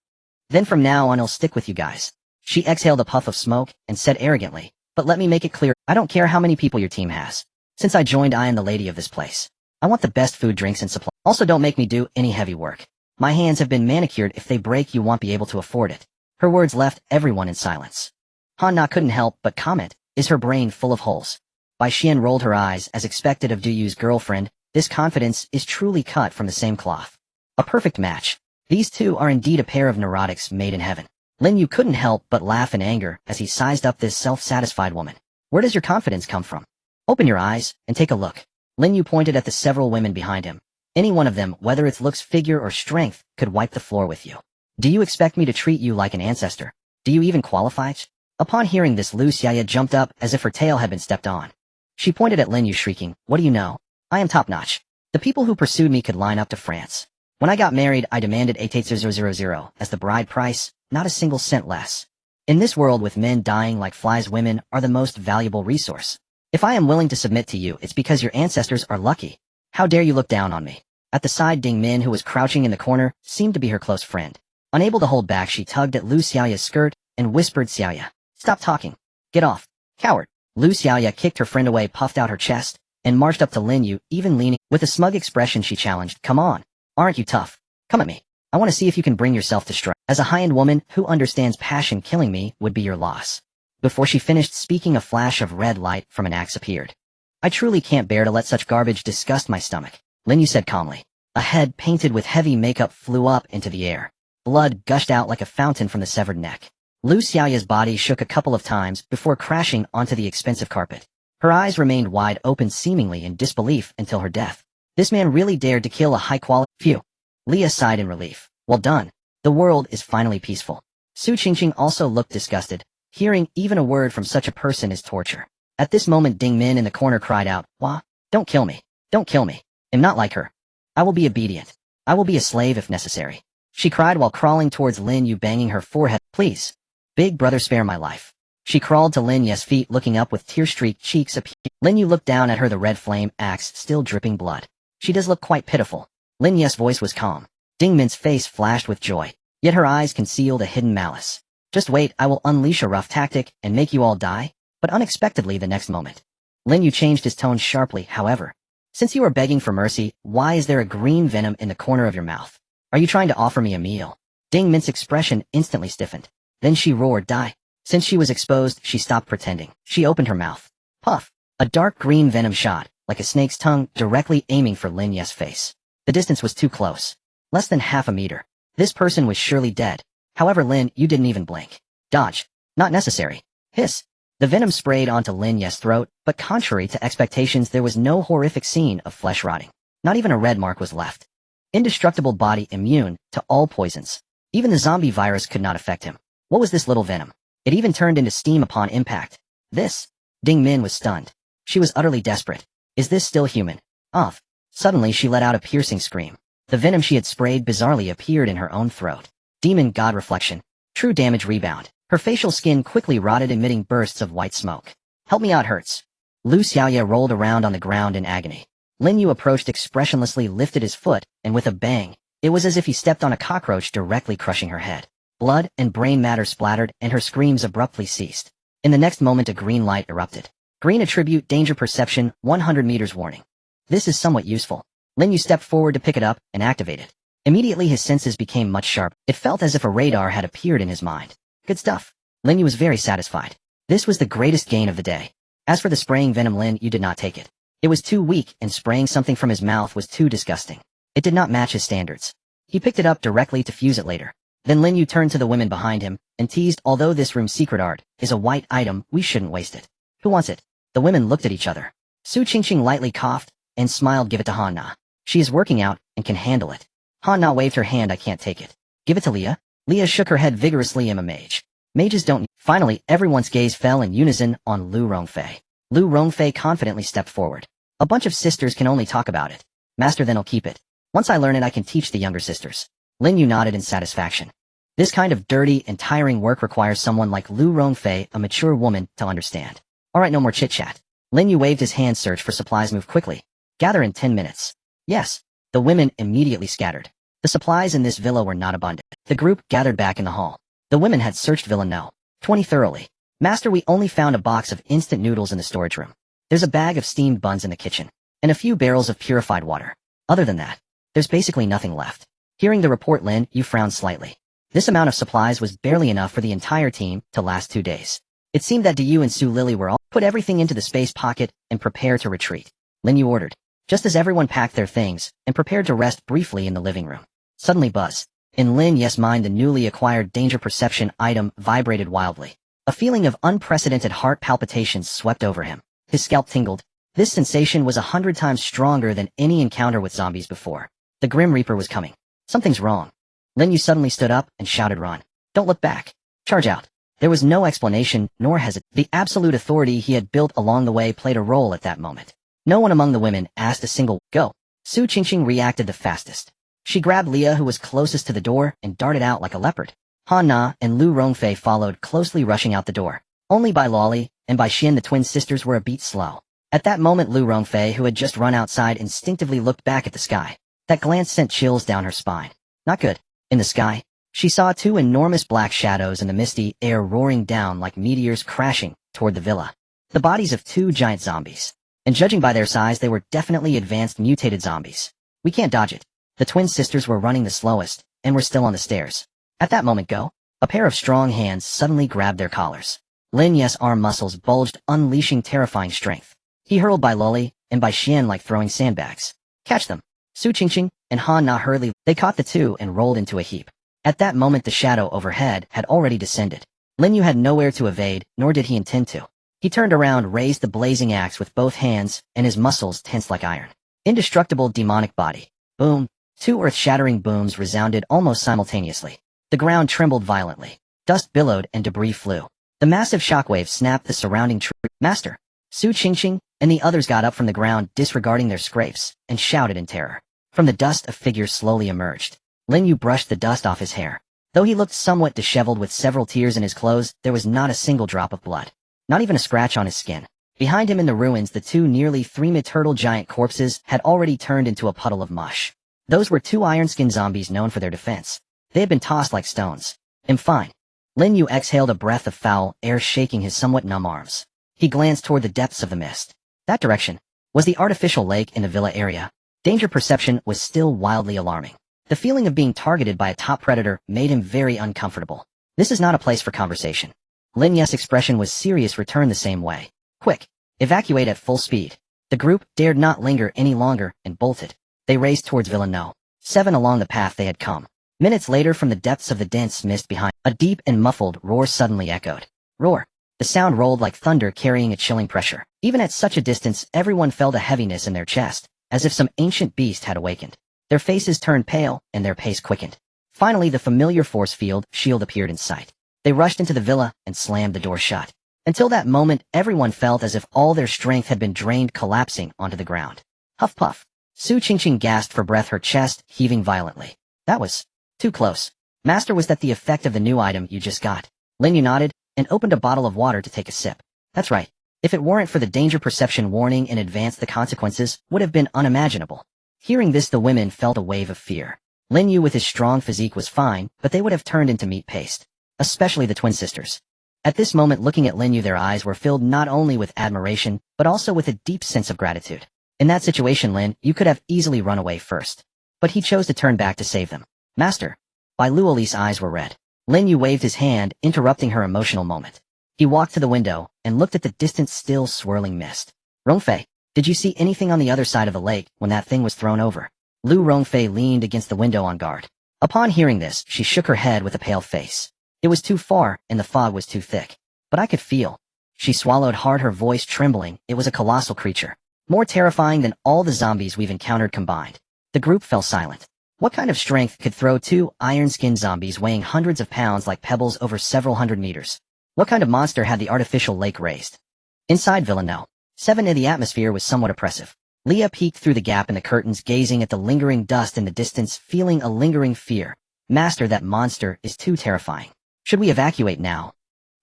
Then from now on I'll stick with you guys. She exhaled a puff of smoke and said arrogantly, but let me make it clear, I don't care how many people your team has. Since I joined, I am the lady of this place. I want the best food, drinks, and supply. Also, don't make me do any heavy work. My hands have been manicured. If they break, you won't be able to afford it. Her words left everyone in silence. Han Na couldn't help but comment, is her brain full of holes? Bai Xian rolled her eyes as expected of Duyu's girlfriend. This confidence is truly cut from the same cloth. A perfect match. These two are indeed a pair of neurotics made in heaven. Lin Yu couldn't help but laugh in anger as he sized up this self-satisfied woman. Where does your confidence come from? Open your eyes and take a look. Lin Yu pointed at the several women behind him. Any one of them, whether it's looks, figure, or strength, could wipe the floor with you. Do you expect me to treat you like an ancestor? Do you even qualify? Upon hearing this, Lu Xiaoya jumped up as if her tail had been stepped on. She pointed at Lin Yu, shrieking, what do you know? I am top-notch. The people who pursued me could line up to France. When I got married, I demanded 88000 as the bride price, not a single cent less. In this world with men dying like flies, women are the most valuable resource. If I am willing to submit to you, it's because your ancestors are lucky. How dare you look down on me? At the side, Ding Min, who was crouching in the corner, seemed to be her close friend. Unable to hold back, she tugged at Lu Xiaoya's skirt and whispered, Xiaoya, stop talking. Get off. Coward. Lu Xiaoya kicked her friend away, puffed out her chest, and marched up to Lin Yu, even leaning. With a smug expression, she challenged, come on. Aren't you tough? Come at me. I want to see if you can bring yourself to strike. As a high-end woman who understands passion, killing me would be your loss. Before she finished speaking, a flash of red light from an axe appeared. I truly can't bear to let such garbage disgust my stomach, Lin Yu said calmly. A head painted with heavy makeup flew up into the air. Blood gushed out like a fountain from the severed neck. Lu Xiaoya's body shook a couple of times before crashing onto the expensive carpet. Her eyes remained wide open, seemingly in disbelief until her death. This man really dared to kill a high-quality... Phew. Leah sighed in relief. Well done. The world is finally peaceful. Su Qingqing also looked disgusted. Hearing even a word from such a person is torture. At this moment, Ding Min in the corner cried out, Wah, don't kill me. Don't kill me. I'm not like her. I will be obedient. I will be a slave if necessary. She cried while crawling towards Lin Yu, banging her forehead. Please. Big brother, spare my life. She crawled to Lin Yu's feet, looking up with tear-streaked cheeks. Lin Yu looked down at her, the red flame axe still dripping blood. She does look quite pitiful. Lin Yu's voice was calm. Ding Min's face flashed with joy, yet her eyes concealed a hidden malice. Just wait, I will unleash a rough tactic and make you all die. But unexpectedly the next moment, Lin Yu changed his tone sharply. However, since you are begging for mercy, why is there a green venom in the corner of your mouth? Are you trying to offer me a meal? Ding Min's expression instantly stiffened. Then she roared, die. Since she was exposed, she stopped pretending. She opened her mouth. Puff. A dark green venom shot, like a snake's tongue, directly aiming for Lin Yu's face. The distance was too close. Less than half a meter. This person was surely dead. However, Lin Yu didn't even blink. Dodge. Not necessary. Hiss. The venom sprayed onto Lin Yu's throat, but contrary to expectations, there was no horrific scene of flesh rotting. Not even a red mark was left. Indestructible body, immune to all poisons. Even the zombie virus could not affect him. What was this little venom? It even turned into steam upon impact. This? Ding Min was stunned. She was utterly desperate. Is this still human? Off. Suddenly she let out a piercing scream. The venom she had sprayed bizarrely appeared in her own throat. Demon God reflection. True damage rebound. Her facial skin quickly rotted, emitting bursts of white smoke. Help me out, hurts. Lu Xiaoya rolled around on the ground in agony. Lin Yu approached expressionlessly, lifted his foot, and with a bang, it was as if he stepped on a cockroach, directly crushing her head. Blood and brain matter splattered, and her screams abruptly ceased. In the next moment, a green light erupted. Green attribute, danger perception, 100 meters warning. This is somewhat useful. Lin Yu stepped forward to pick it up and activate it. Immediately his senses became much sharper. It felt as if a radar had appeared in his mind. Good stuff. Lin Yu was very satisfied. This was the greatest gain of the day. As for the spraying venom, Lin Yu did not take it. It was too weak, and spraying something from his mouth was too disgusting. It did not match his standards. He picked it up directly to fuse it later. Then Lin Yu turned to the women behind him and teased, although this room's secret art is a white item, we shouldn't waste it. Who wants it? The women looked at each other. Su Qingqing lightly coughed and smiled. Give it to Han Na. She is working out and can handle it. Han Na waved her hand. I can't take it. Give it to Leah. Leah shook her head vigorously. I'm a mage. Mages don't. Finally, everyone's gaze fell in unison on Lu Rongfei. Lu Rongfei confidently stepped forward. A bunch of sisters can only talk about it. Master, then I'll keep it. Once I learn it, I can teach the younger sisters. Lin Yu nodded in satisfaction. This kind of dirty and tiring work requires someone like Lu Rongfei, a mature woman, to understand. Alright, no more chit-chat. Lin Yu waved his hand. Search for supplies. Move quickly. Gather in 10 minutes. Yes. The women immediately scattered. The supplies in this villa were not abundant. The group gathered back in the hall. The women had searched Villa No. 20 thoroughly. Master, we only found a box of instant noodles in the storage room. There's a bag of steamed buns in the kitchen, and a few barrels of purified water. Other than that, there's basically nothing left. Hearing the report, Lin Yu frowned slightly. This amount of supplies was barely enough for the entire team to last 2 days. It seemed that Yu and Su Lily were all put everything into the space pocket and prepare to retreat. Lin Yu ordered, just as everyone packed their things and prepared to rest briefly in the living room. Suddenly buzz. In Lin Yu's mind, the newly acquired danger perception item vibrated wildly. A feeling of unprecedented heart palpitations swept over him. His scalp tingled. This sensation was 100 times stronger than any encounter with zombies before. The Grim Reaper was coming. Something's wrong. Lin Yu suddenly stood up and shouted, run. Don't look back. Charge out. There was no explanation, nor hesitation. The absolute authority he had built along the way played a role at that moment. No one among the women asked a single, go. Su Qingqing reacted the fastest. She grabbed Leah, who was closest to the door, and darted out like a leopard. Han Na and Lu Rongfei followed closely, rushing out the door. Only Bai Loli and Bai Xian, the twin sisters, were a beat slow. At that moment, Lu Rongfei, who had just run outside, instinctively looked back at the sky. That glance sent chills down her spine. Not good. In the sky, she saw 2 enormous black shadows in the misty air roaring down like meteors crashing toward the villa. The bodies of 2 giant zombies. And judging by their size, they were definitely advanced mutated zombies. We can't dodge it. The twin sisters were running the slowest, and were still on the stairs. At that moment, go. A pair of strong hands suddenly grabbed their collars. Lin Yu's arm muscles bulged, unleashing terrifying strength. He hurled Bai Loli and Bai Xian like throwing sandbags. Catch them. Su Qingqing and Han Na hurriedly. They caught the 2 and rolled into a heap. At that moment, the shadow overhead had already descended. Lin Yu had nowhere to evade, nor did he intend to. He turned around, raised the blazing axe with both hands, and his muscles tensed like iron. Indestructible demonic body. Boom. 2 earth-shattering booms resounded almost simultaneously. The ground trembled violently. Dust billowed and debris flew. The massive shockwave snapped the surrounding tree. Master! Su Qingqing and the others got up from the ground, disregarding their scrapes, and shouted in terror. From the dust, a figure slowly emerged. Lin Yu brushed the dust off his hair. Though he looked somewhat disheveled with several tears in his clothes, there was not a single drop of blood. Not even a scratch on his skin. Behind him in the ruins, the 2 nearly 3-meter giant corpses had already turned into a puddle of mush. Those were 2 iron-skinned zombies known for their defense. They had been tossed like stones. I'm fine. Lin Yu exhaled a breath of foul air, shaking his somewhat numb arms. He glanced toward the depths of the mist. That direction was the artificial lake in the villa area. Danger perception was still wildly alarming. The feeling of being targeted by a top predator made him very uncomfortable. This is not a place for conversation. Lin Yu's expression was serious. Return the same way. Quick. Evacuate at full speed. The group dared not linger any longer and bolted. They raced towards Villa No. 7 along the path they had come. Minutes later, from the depths of the dense mist behind, a deep and muffled roar suddenly echoed. Roar. The sound rolled like thunder, carrying a chilling pressure. Even at such a distance, everyone felt a heaviness in their chest, as if some ancient beast had awakened. Their faces turned pale, and their pace quickened. Finally, the familiar force field shield appeared in sight. They rushed into the villa and slammed the door shut. Until that moment, everyone felt as if all their strength had been drained, collapsing onto the ground. Huff puff. Su Qingqing gasped for breath, her chest heaving violently. That was too close. Master, was that the effect of the new item you just got? Lin Yu nodded and opened a bottle of water to take a sip. That's right. If it weren't for the danger perception warning in advance, the consequences would have been unimaginable. Hearing this, the women felt a wave of fear. Lin Yu with his strong physique was fine, but they would have turned into meat paste. Especially the twin sisters. At this moment, looking at Lin Yu, their eyes were filled not only with admiration, but also with a deep sense of gratitude. In that situation, Lin Yu could have easily run away first. But he chose to turn back to save them. Master. Bai Luoli's eyes were red. Lin Yu waved his hand, interrupting her emotional moment. He walked to the window and looked at the distant still swirling mist. Rongfei, did you see anything on the other side of the lake when that thing was thrown over? Lu Rongfei leaned against the window on guard. Upon hearing this, she shook her head with a pale face. It was too far and the fog was too thick. But I could feel. She swallowed hard, her voice trembling. It was a colossal creature. More terrifying than all the zombies we've encountered combined. The group fell silent. What kind of strength could throw two iron-skinned zombies weighing hundreds of pounds like pebbles over several hundred meters? What kind of monster had the artificial lake raised? Inside Villanelle, 7 in the atmosphere was somewhat oppressive. Leah peeked through the gap in the curtains, gazing at the lingering dust in the distance, feeling a lingering fear. Master, that monster is too terrifying. Should we evacuate now?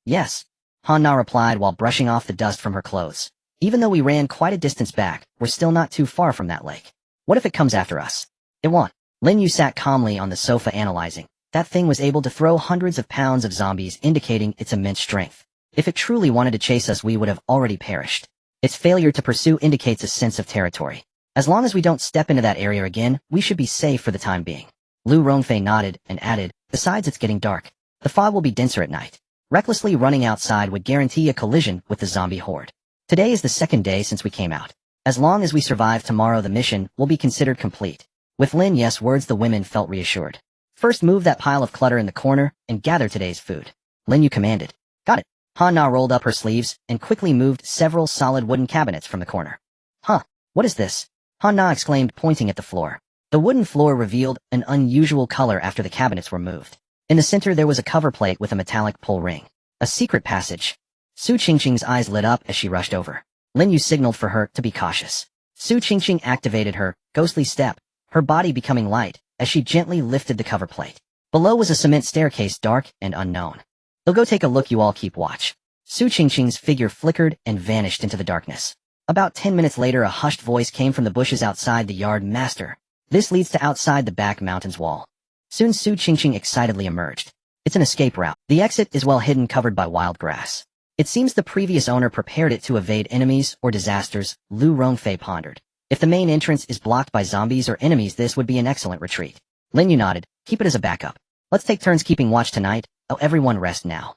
Yes, Han-Na replied while brushing off the dust from her clothes. Even though we ran quite a distance back, we're still not too far from that lake. What if it comes after us? It won't. Lin Yu sat calmly on the sofa analyzing. That thing was able to throw hundreds of pounds of zombies, indicating its immense strength. If it truly wanted to chase us, we would have already perished. Its failure to pursue indicates a sense of territory. As long as we don't step into that area again, we should be safe for the time being. Lu Rongfei nodded and added, besides, it's getting dark. The fog will be denser at night. Recklessly running outside would guarantee a collision with the zombie horde. Today is the second day since we came out. As long as we survive tomorrow, the mission will be considered complete. With Lin Yu's words, the women felt reassured. First, move that pile of clutter in the corner and gather today's food. Lin Yu commanded. Got it. Han-Na rolled up her sleeves and quickly moved several solid wooden cabinets from the corner. Huh, what is this? Han-Na exclaimed, pointing at the floor. The wooden floor revealed an unusual color after the cabinets were moved. In the center there was a cover plate with a metallic pull ring. A secret passage. Su Qingqing's eyes lit up as she rushed over. Lin Yu signaled for her to be cautious. Su Qingqing activated her ghostly step, her body becoming light, as she gently lifted the cover plate. Below was a cement staircase, dark and unknown. They'll go take a look, you all keep watch. Su Qingqing's figure flickered and vanished into the darkness. About 10 minutes later, a hushed voice came from the bushes outside the yard. Master, this leads to outside the back mountain's wall. Soon Su Qingqing excitedly emerged. It's an escape route. The exit is well hidden, covered by wild grass. It seems the previous owner prepared it to evade enemies or disasters, Lu Rongfei pondered. If the main entrance is blocked by zombies or enemies, this would be an excellent retreat. Lin Yu nodded. Keep it as a backup. Let's take turns keeping watch tonight. Oh, everyone rest now.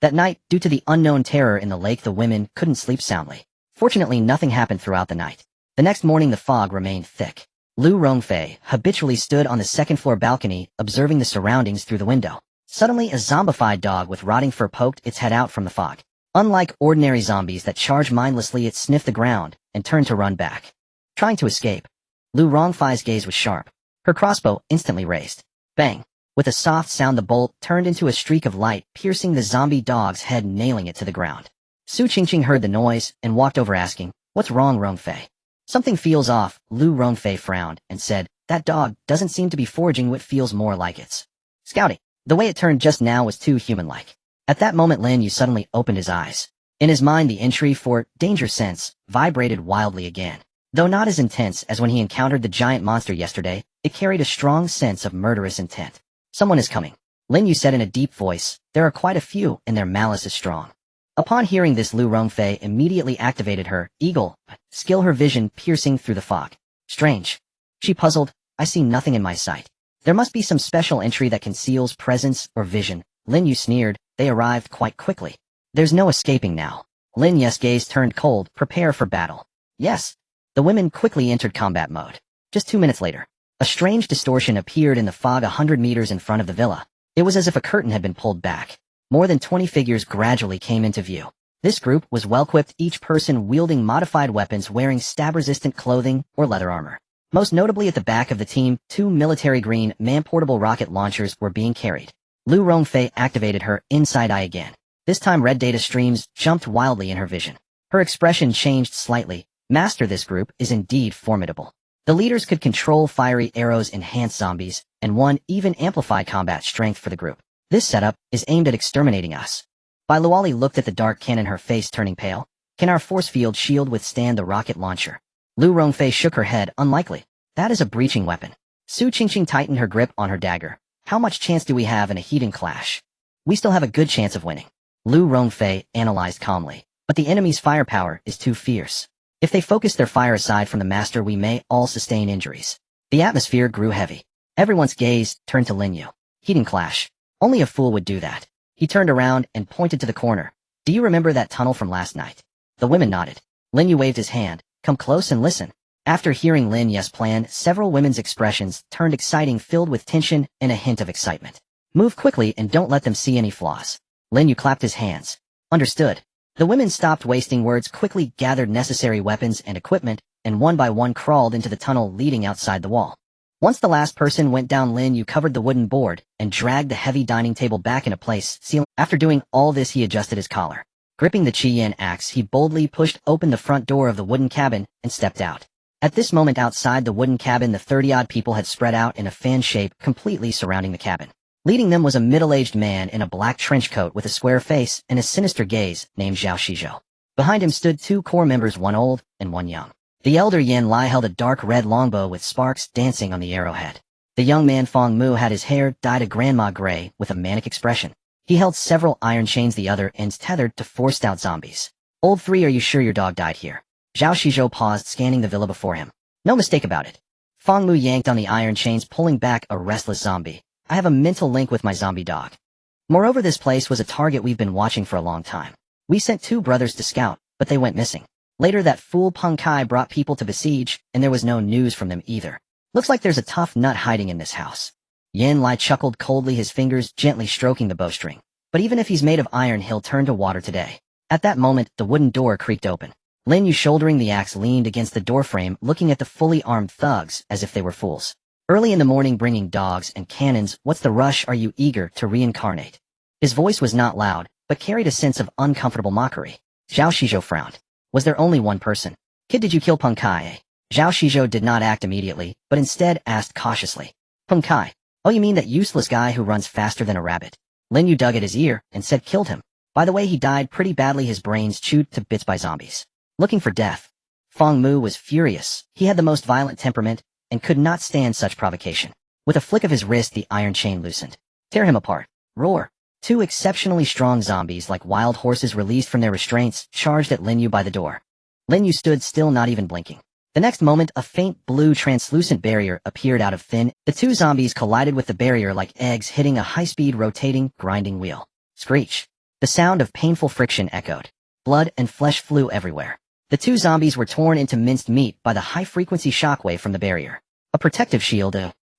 That night, due to the unknown terror in the lake, the women couldn't sleep soundly. Fortunately, nothing happened throughout the night. The next morning, the fog remained thick. Lu Rongfei habitually stood on the second-floor balcony, observing the surroundings through the window. Suddenly, a zombified dog with rotting fur poked its head out from the fog. Unlike ordinary zombies that charge mindlessly, it sniffed the ground and turned to run back. Trying to escape. Lu Rongfei's gaze was sharp. Her crossbow instantly raised. Bang! With a soft sound, the bolt turned into a streak of light, piercing the zombie dog's head, nailing it to the ground. Su Qingqing heard the noise and walked over, asking, "What's wrong, Rongfei?" "Something feels off." Lu Rongfei frowned and said, "That dog doesn't seem to be foraging what feels more like it's scouting." The way it turned just now was too human-like. At that moment, Lin Yu suddenly opened his eyes. In his mind, the entry for danger sense vibrated wildly again. Though not as intense as when he encountered the giant monster yesterday, it carried a strong sense of murderous intent. "Someone is coming," Lin Yu said in a deep voice. "There are quite a few, and their malice is strong." Upon hearing this, Lu Rongfei immediately activated her eagle skill, her vision piercing through the fog. Strange. She puzzled. I see nothing in my sight. There must be some special entry that conceals presence or vision. Lin Yu sneered. They arrived quite quickly. There's no escaping now. Lin Yu's gaze turned cold. Prepare for battle. Yes. The women quickly entered combat mode. Just 2 minutes later, a strange distortion appeared in the fog 100 meters in front of the villa. It was as if a curtain had been pulled back. More than 20 figures gradually came into view. This group was well-equipped, each person wielding modified weapons, wearing stab-resistant clothing or leather armor. Most notably, at the back of the team, 2 military green man-portable rocket launchers were being carried. Lu Rongfei activated her inside eye again. This time red data streams jumped wildly in her vision. Her expression changed slightly. Master, this group is indeed formidable. The leaders could control fiery arrows, enhance zombies, and one even amplify combat strength for the group. This setup is aimed at exterminating us. Bai Luoli looked at the dark cannon, her face turning pale. Can our force field shield withstand the rocket launcher? Lu Rongfei shook her head. Unlikely. That is a breaching weapon. Su Qingqing tightened her grip on her dagger. How much chance do we have in a heating clash? We still have a good chance of winning. Lu Rongfei analyzed calmly. But the enemy's firepower is too fierce. If they focus their fire aside from the master, we may all sustain injuries. The atmosphere grew heavy. Everyone's gaze turned to Lin Yu. Heating clash. Only a fool would do that. He turned around and pointed to the corner. Do you remember that tunnel from last night? The women nodded. Lin Yu waved his hand. Come close and listen. After hearing Lin Yu's plan, several women's expressions turned exciting, filled with tension and a hint of excitement. Move quickly and don't let them see any flaws. Lin Yu clapped his hands. Understood. The women stopped wasting words, quickly gathered necessary weapons and equipment, and one by one crawled into the tunnel leading outside the wall. Once the last person went down, Lin Yu covered the wooden board and dragged the heavy dining table back into place, sealing. After doing all this, he adjusted his collar. Gripping the Qian axe, he boldly pushed open the front door of the wooden cabin and stepped out. At this moment, outside the wooden cabin, the 30-odd people had spread out in a fan shape, completely surrounding the cabin. Leading them was a middle-aged man in a black trench coat with a square face and a sinister gaze, named Zhao Shizhou. Behind him stood two core members, one old and one young. The elder Yan Lai held a dark red longbow with sparks dancing on the arrowhead. The young man Fong Mu had his hair dyed a grandma gray with a manic expression. He held several iron chains, the other ends tethered to four stout zombies. Old three, are you sure your dog died here? Zhao Shizhou paused, scanning the villa before him. No mistake about it. Fong Mu yanked on the iron chains, pulling back a restless zombie. I have a mental link with my zombie dog. Moreover, this place was a target we've been watching for a long time. We sent two brothers to scout, but they went missing. Later, that fool Peng Kai brought people to besiege, and there was no news from them either. Looks like there's a tough nut hiding in this house. Yan Lai chuckled coldly, his fingers gently stroking the bowstring. But even if he's made of iron, he'll turn to water today. At that moment, the wooden door creaked open. Lin Yu, shouldering the axe, leaned against the doorframe, looking at the fully armed thugs as if they were fools. Early in the morning, bringing dogs and cannons, what's the rush? Are you eager to reincarnate? His voice was not loud, but carried a sense of uncomfortable mockery. Zhao Shizhou frowned. Was there only one person? Kid, did you kill Peng Kai? Zhao Shizhou did not act immediately, but instead asked cautiously. Peng Kai? Oh, you mean that useless guy who runs faster than a rabbit? Lin Yu dug at his ear and said, killed him. By the way, he died pretty badly, his brains chewed to bits by zombies. Looking for death. Fong Mu was furious. He had the most violent temperament and could not stand such provocation. With a flick of his wrist, the iron chain loosened. Tear him apart. Roar. Two exceptionally strong zombies, like wild horses released from their restraints, charged at Lin Yu by the door. Lin Yu stood still, not even blinking. The next moment, a faint blue translucent barrier appeared out of thin. The two zombies collided with the barrier like eggs hitting a high-speed rotating, grinding wheel. Screech. The sound of painful friction echoed. Blood and flesh flew everywhere. The two zombies were torn into minced meat by the high-frequency shockwave from the barrier. A protective shield.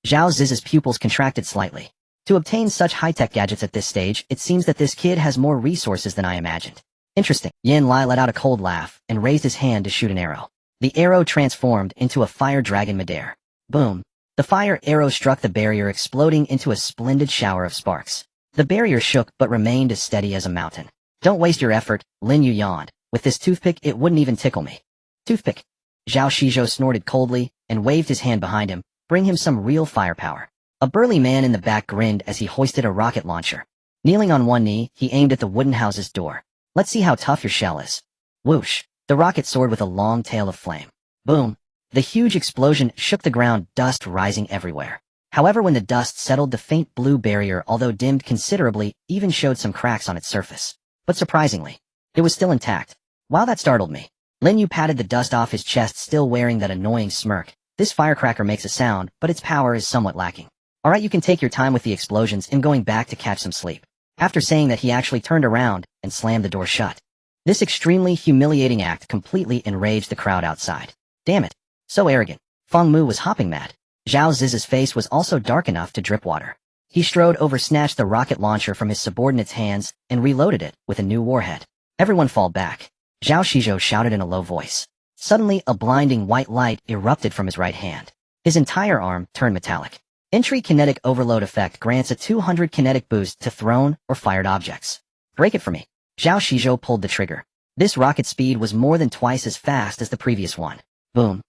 Zhao Ziz's pupils contracted slightly. To obtain such high-tech gadgets at this stage, it seems that this kid has more resources than I imagined. Interesting. Yan Lai let out a cold laugh and raised his hand to shoot an arrow. The arrow transformed into a fire dragon midair. Boom. The fire arrow struck the barrier, exploding into a splendid shower of sparks. The barrier shook but remained as steady as a mountain. Don't waste your effort, Lin Yu yawned. With this toothpick, it wouldn't even tickle me. Toothpick. Zhao Shizhou snorted coldly and waved his hand behind him. Bring him some real firepower. A burly man in the back grinned as he hoisted a rocket launcher. Kneeling on one knee, he aimed at the wooden house's door. Let's see how tough your shell is. Whoosh. The rocket soared with a long tail of flame. Boom. The huge explosion shook the ground, dust rising everywhere. However, when the dust settled, the faint blue barrier, although dimmed considerably, even showed some cracks on its surface. But surprisingly, it was still intact. Wow, that startled me. Lin Yu patted the dust off his chest, still wearing that annoying smirk. This firecracker makes a sound, but its power is somewhat lacking. Alright, you can take your time with the explosions. I'm going back to catch some sleep. After saying that, he actually turned around and slammed the door shut. This extremely humiliating act completely enraged the crowd outside. Damn it. So arrogant. Fong Mu was hopping mad. Zhao Ziz's face was also dark enough to drip water. He strode over, snatched the rocket launcher from his subordinate's hands, and reloaded it with a new warhead. Everyone fall back. Zhao Shizhou shouted in a low voice. Suddenly, a blinding white light erupted from his right hand. His entire arm turned metallic. Entry kinetic overload effect grants a 200 kinetic boost to thrown or fired objects. Break it for me. Zhao Shizhou pulled the trigger. This rocket speed was more than twice as fast as the previous one. Boom.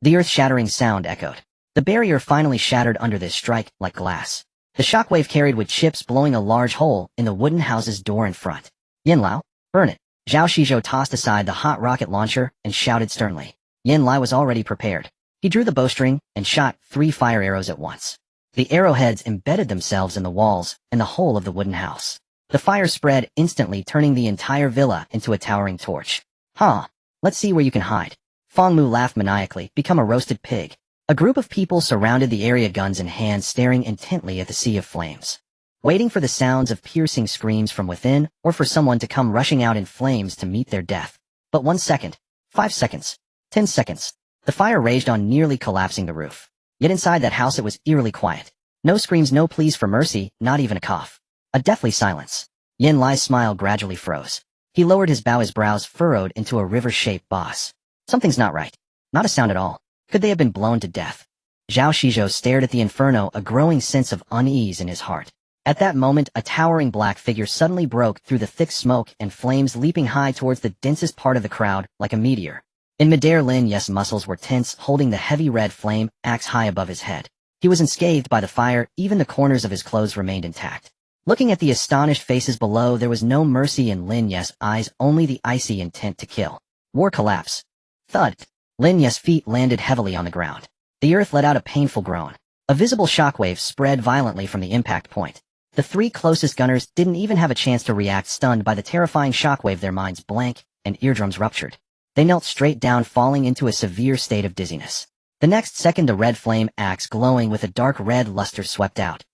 The earth-shattering sound echoed. The barrier finally shattered under this strike like glass. The shockwave carried with chips, blowing a large hole in the wooden house's door in front. Yin Lao, burn it. Zhao Shizhou tossed aside the hot rocket launcher and shouted sternly. Yin Lai was already prepared. He drew the bowstring and shot 3 fire arrows at once. The arrowheads embedded themselves in the walls and the whole of the wooden house. The fire spread instantly, turning the entire villa into a towering torch. Huh. Let's see where you can hide. Fong Mu laughed maniacally. Become a roasted pig. A group of people surrounded the area, guns in hand, staring intently at the sea of flames. waiting for the sounds of piercing screams from within or for someone to come rushing out in flames to meet their death. But 1 second, 5 seconds, 10 seconds. The fire raged on, nearly collapsing the roof. Yet inside that house it was eerily quiet. No screams, no pleas for mercy, not even a cough. A deathly silence. Yin Lai's smile gradually froze. He lowered his bow, his brows furrowed into a river-shaped boss. Something's not right. Not a sound at all. Could they have been blown to death? Zhao Shizhou stared at the inferno, a growing sense of unease in his heart. At that moment, a towering black figure suddenly broke through the thick smoke and flames, leaping high towards the densest part of the crowd, like a meteor. In midair, Lin Yu's muscles were tense, holding the heavy red flame axe high above his head. He was unscathed by the fire, even the corners of his clothes remained intact. Looking at the astonished faces below, there was no mercy in Lin Yu's eyes, only the icy intent to kill. War collapse. Thud. Lin Yu's feet landed heavily on the ground. The earth let out a painful groan. A visible shockwave spread violently from the impact point. The 3 closest gunners didn't even have a chance to react, stunned by the terrifying shockwave, their minds blank and eardrums ruptured. They knelt straight down, falling into a severe state of dizziness. The next second, the red flame axe glowing with a dark red luster swept out.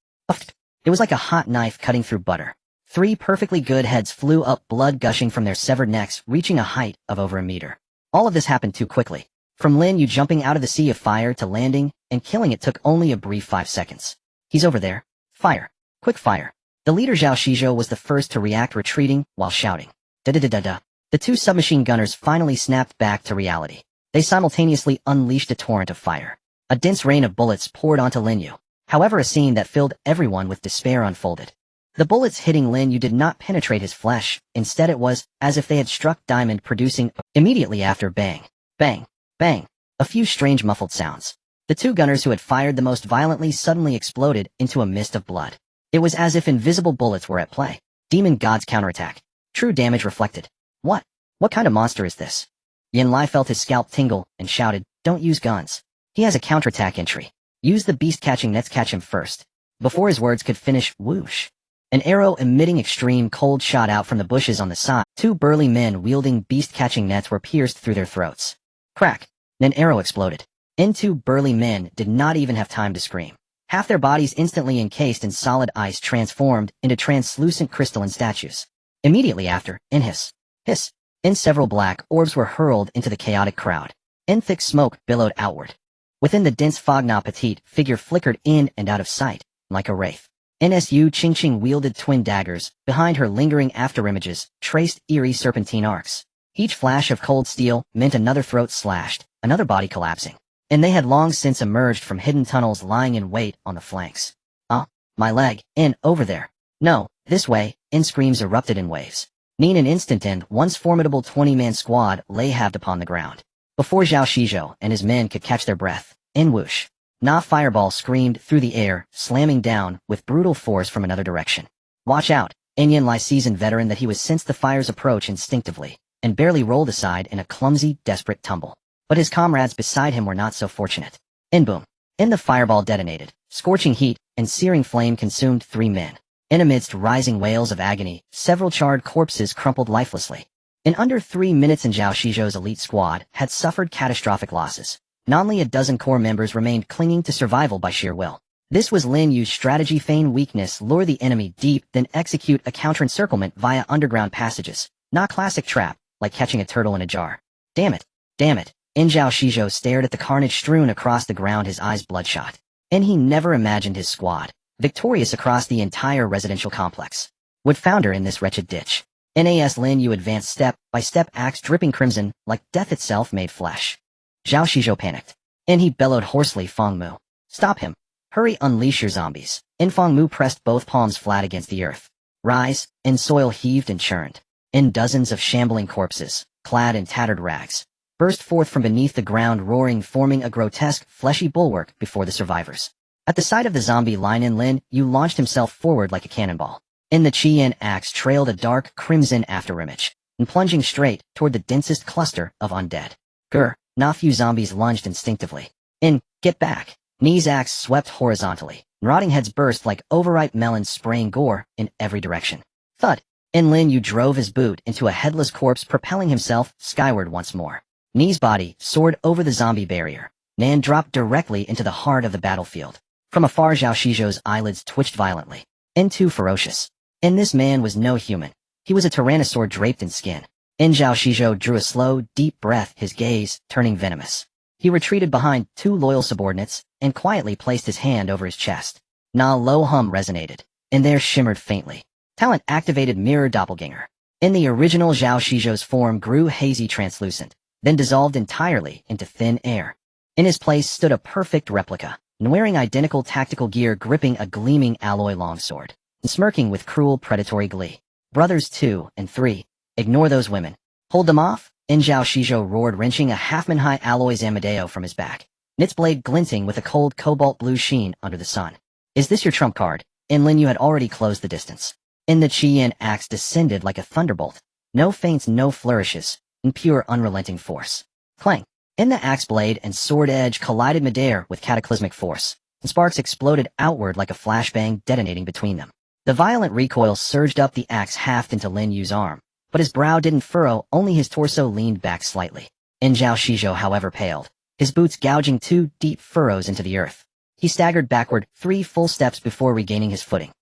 It was like a hot knife cutting through butter. 3 perfectly good heads flew up, blood gushing from their severed necks, reaching a height of over a meter. All of this happened too quickly. From Lin Yu jumping out of the sea of fire to landing and killing it took only a brief 5 seconds. He's over there. Fire. Quick fire. The leader Zhao Shizhou was the first to react, retreating while shouting. Da-da-da-da-da. The 2 submachine gunners finally snapped back to reality. They simultaneously unleashed a torrent of fire. A dense rain of bullets poured onto Lin Yu. However, a scene that filled everyone with despair unfolded. The bullets hitting Lin Yu did not penetrate his flesh. Instead, it was as if they had struck diamond, producing immediately after bang, bang, bang, a few strange muffled sounds. The 2 gunners who had fired the most violently suddenly exploded into a mist of blood. It was as if invisible bullets were at play. Demon gods counterattack. True damage reflected. What? What kind of monster is this? Yin Lai felt his scalp tingle and shouted, "Don't use guns. He has a counterattack entry. Use the beast-catching nets, catch him first." Before his words could finish, whoosh. An arrow emitting extreme cold shot out from the bushes on the side. 2 burly men wielding beast-catching nets were pierced through their throats. Crack. An arrow exploded. 2 burly men did not even have time to scream. Half their bodies, instantly encased in solid ice, transformed into translucent crystalline statues. Immediately after, hiss, several black orbs were hurled into the chaotic crowd. Thick smoke billowed outward. Within the dense fog, Na petite figure flickered in and out of sight, like a wraith. Nsu Qingqing wielded twin daggers. Behind her, lingering afterimages traced eerie serpentine arcs. Each flash of cold steel meant another throat slashed, another body collapsing. And they had long since emerged from hidden tunnels, lying in wait on the flanks. My leg, over there. No, this way, screams erupted in waves. In an instant, once formidable 20-man squad lay halved upon the ground. Before Zhao Shizhou and his men could catch their breath, whoosh. Na fireball screamed through the air, slamming down with brutal force from another direction. Watch out, Yin Lai, seasoned veteran that he was, sensed the fire's approach instinctively, and barely rolled aside in a clumsy, desperate tumble. But his comrades beside him were not so fortunate. Boom. The fireball detonated. Scorching heat and searing flame consumed 3 men. Amidst rising wails of agony, several charred corpses crumpled lifelessly. In under 3 minutes, Zhao Shizhou's elite squad had suffered catastrophic losses. Only a dozen core members remained, clinging to survival by sheer will. This was Lin Yu's strategy: feign weakness, lure the enemy deep, then execute a counter-encirclement via underground passages. Not classic trap, like catching a turtle in a jar. Damn it. Zhao Shizhou stared at the carnage strewn across the ground, his eyes bloodshot. He never imagined his squad, victorious across the entire residential complex, would founder in this wretched ditch. Nas Lin Yu advanced step by step, axe dripping crimson, like death itself made flesh. Zhao Shizhou panicked. He bellowed hoarsely, "Feng Mu. Stop him. Hurry, unleash your zombies." Feng Mu pressed both palms flat against the earth. Rise, soil heaved and churned. Dozens of shambling corpses, clad in tattered rags, burst forth from beneath the ground, roaring, forming a grotesque, fleshy bulwark before the survivors. At the sight of the zombie line, Lin Yu launched himself forward like a cannonball. The Qian axe trailed a dark, crimson afterimage, plunging straight toward the densest cluster of undead. Na few zombies lunged instinctively. Get back. Ni's axe swept horizontally. Rotting heads burst like overripe melons, spraying gore in every direction. Thud. Lin Yu drove his boot into a headless corpse, propelling himself skyward once more. Ni's body soared over the zombie barrier. Nan dropped directly into the heart of the battlefield. From afar, Zhao Shizhou's eyelids twitched violently. and too ferocious. And this man was no human. He was a tyrannosaur draped in skin. Zhao Shizhou drew a slow, deep breath, his gaze turning venomous. He retreated behind 2 loyal subordinates and quietly placed his hand over his chest. Na low hum resonated, and there shimmered faintly. Talent activated mirror doppelganger. In the original Zhao Shizhou's form grew hazy translucent, then dissolved entirely into thin air. In his place stood a perfect replica, wearing identical tactical gear, gripping a gleaming alloy longsword, and smirking with cruel predatory glee. Brothers 2 and 3, ignore those women. Hold them off? Zhao Shizhou roared, wrenching a half-man-high alloy Amadeo from his back, its blade glinting with a cold cobalt blue sheen under the sun. Is this your trump card? Lin Yu had already closed the distance. The Qian axe descended like a thunderbolt. No feints, no flourishes, in pure unrelenting force. Clang! The axe blade and sword edge collided midair with cataclysmic force, and sparks exploded outward like a flashbang, detonating between them. The violent recoil surged up the axe haft into Lin Yu's arm, but his brow didn't furrow, only his torso leaned back slightly. Zhao Shizhou, however, paled, his boots gouging 2 deep furrows into the earth. He staggered backward 3 full steps before regaining his footing.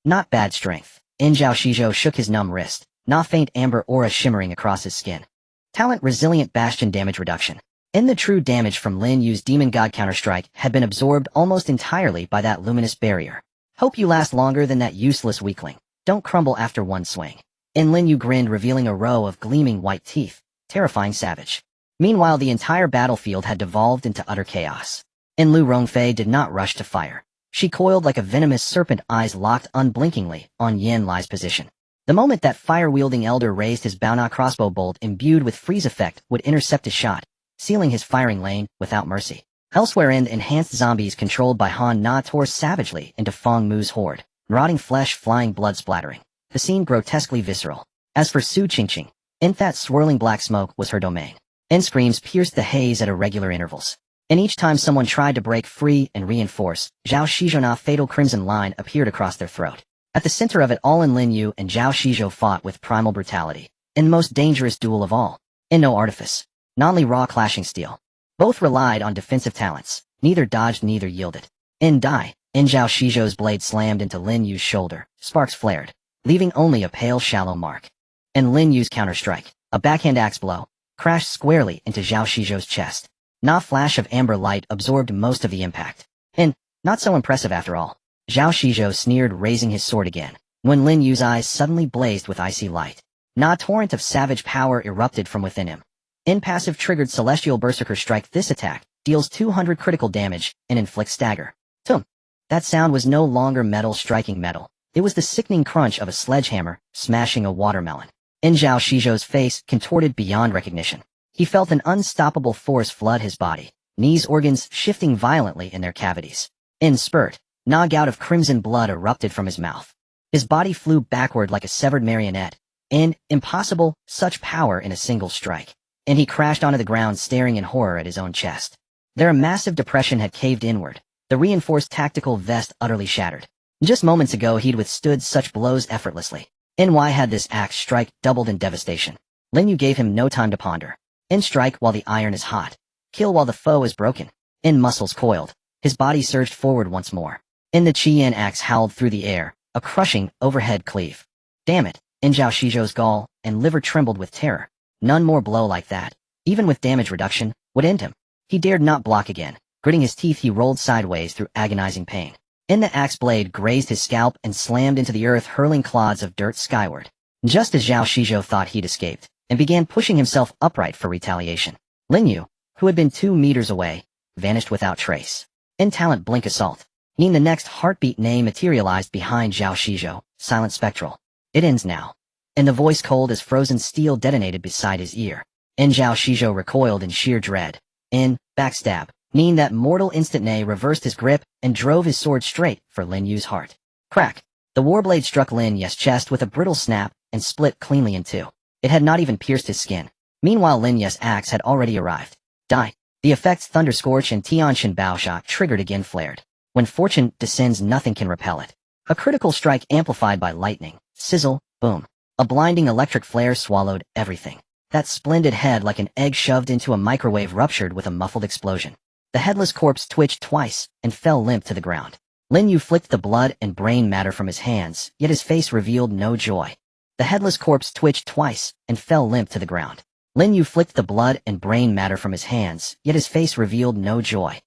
Not bad strength. Zhao Shizhou shook his numb wrist, not faint amber aura shimmering across his skin. Talent resilient bastion damage reduction. The true damage from Lin Yu's demon god counterstrike had been absorbed almost entirely by that luminous barrier. Hope you last longer than that useless weakling. Don't crumble after one swing. Lin Yu grinned, revealing a row of gleaming white teeth, terrifying savage. Meanwhile, the entire battlefield had devolved into utter chaos. Lu Rongfei did not rush to fire. She coiled like a venomous serpent, eyes locked unblinkingly on Yan Lai's position. The moment that fire-wielding elder raised his Baona crossbow bolt imbued with freeze effect would intercept his shot, sealing his firing lane without mercy. Elsewhere, enhanced zombies controlled by Han Na tore savagely into Feng Mu's horde, rotting flesh, flying blood splattering. The scene grotesquely visceral. As for Su Qingqing, that swirling black smoke was her domain. Screams pierced the haze at irregular intervals. Each time someone tried to break free and reinforce, Zhao Shizhou's fatal crimson line appeared across their throat. At the center of it all, Lin Yu and Zhao Shizhou fought with primal brutality, in the most dangerous duel of all. No artifice. Only raw clashing steel. Both relied on defensive talents. Neither dodged, neither yielded. Die. Zhao Shizhou's blade slammed into Lin Yu's shoulder. Sparks flared, leaving only a pale, shallow mark. Lin Yu's counterstrike, a backhand axe blow, crashed squarely into Zhao Shizhou's chest. A flash of amber light absorbed most of the impact. Not so impressive after all. Zhao Shizhou sneered, raising his sword again, when Lin Yu's eyes suddenly blazed with icy light. A torrent of savage power erupted from within him. Passive triggered Celestial Berserker Strike. This attack deals 200 critical damage and inflicts stagger. Tum. That sound was no longer metal striking metal. It was the sickening crunch of a sledgehammer smashing a watermelon. Zhao Shizhou's face contorted beyond recognition. He felt an unstoppable force flood his body, knees organs shifting violently in their cavities. Spurt, a gout of crimson blood erupted from his mouth. His body flew backward like a severed marionette. Impossible, such power in a single strike. He crashed onto the ground, staring in horror at his own chest. There a massive depression had caved inward, the reinforced tactical vest utterly shattered. Just moments ago he'd withstood such blows effortlessly. Why had this axe strike doubled in devastation? Lin Yu gave him no time to ponder. Strike while the iron is hot. Kill while the foe is broken. Muscles coiled. His body surged forward once more. The Qian axe howled through the air, a crushing, overhead cleave. Damn it! Zhao Shizhou's gall and liver trembled with terror. None more blow like that, even with damage reduction, would end him. He dared not block again. Gritting his teeth, he rolled sideways through agonizing pain. The axe blade grazed his scalp and slammed into the earth, hurling clods of dirt skyward. Just as Zhao Shizhou thought he'd escaped, and began pushing himself upright for retaliation, Lin Yu, who had been 2 meters away, vanished without trace. Talent blink assault. The next heartbeat name materialized behind Zhao Shizhou, silent spectral. It ends now. The voice cold as frozen steel detonated beside his ear. Zhao Shizhou recoiled in sheer dread. Backstab. That mortal instant nay reversed his grip and drove his sword straight for Lin Yu's heart. Crack. The warblade struck Lin Yu's chest with a brittle snap and split cleanly in 2. It had not even pierced his skin. Meanwhile, Lin Yu's axe had already arrived. Die. The effects Thunder Scorch and Tianshan Bao Shot triggered again flared. When fortune descends, nothing can repel it. A critical strike amplified by lightning. Sizzle, boom. A blinding electric flare swallowed everything. That splendid head, like an egg shoved into a microwave, ruptured with a muffled explosion. The headless corpse twitched twice and fell limp to the ground. Lin Yu flicked the blood and brain matter from his hands, yet his face revealed no joy. The headless corpse twitched twice and fell limp to the ground. Lin Yu flicked the blood and brain matter from his hands, yet his face revealed no joy.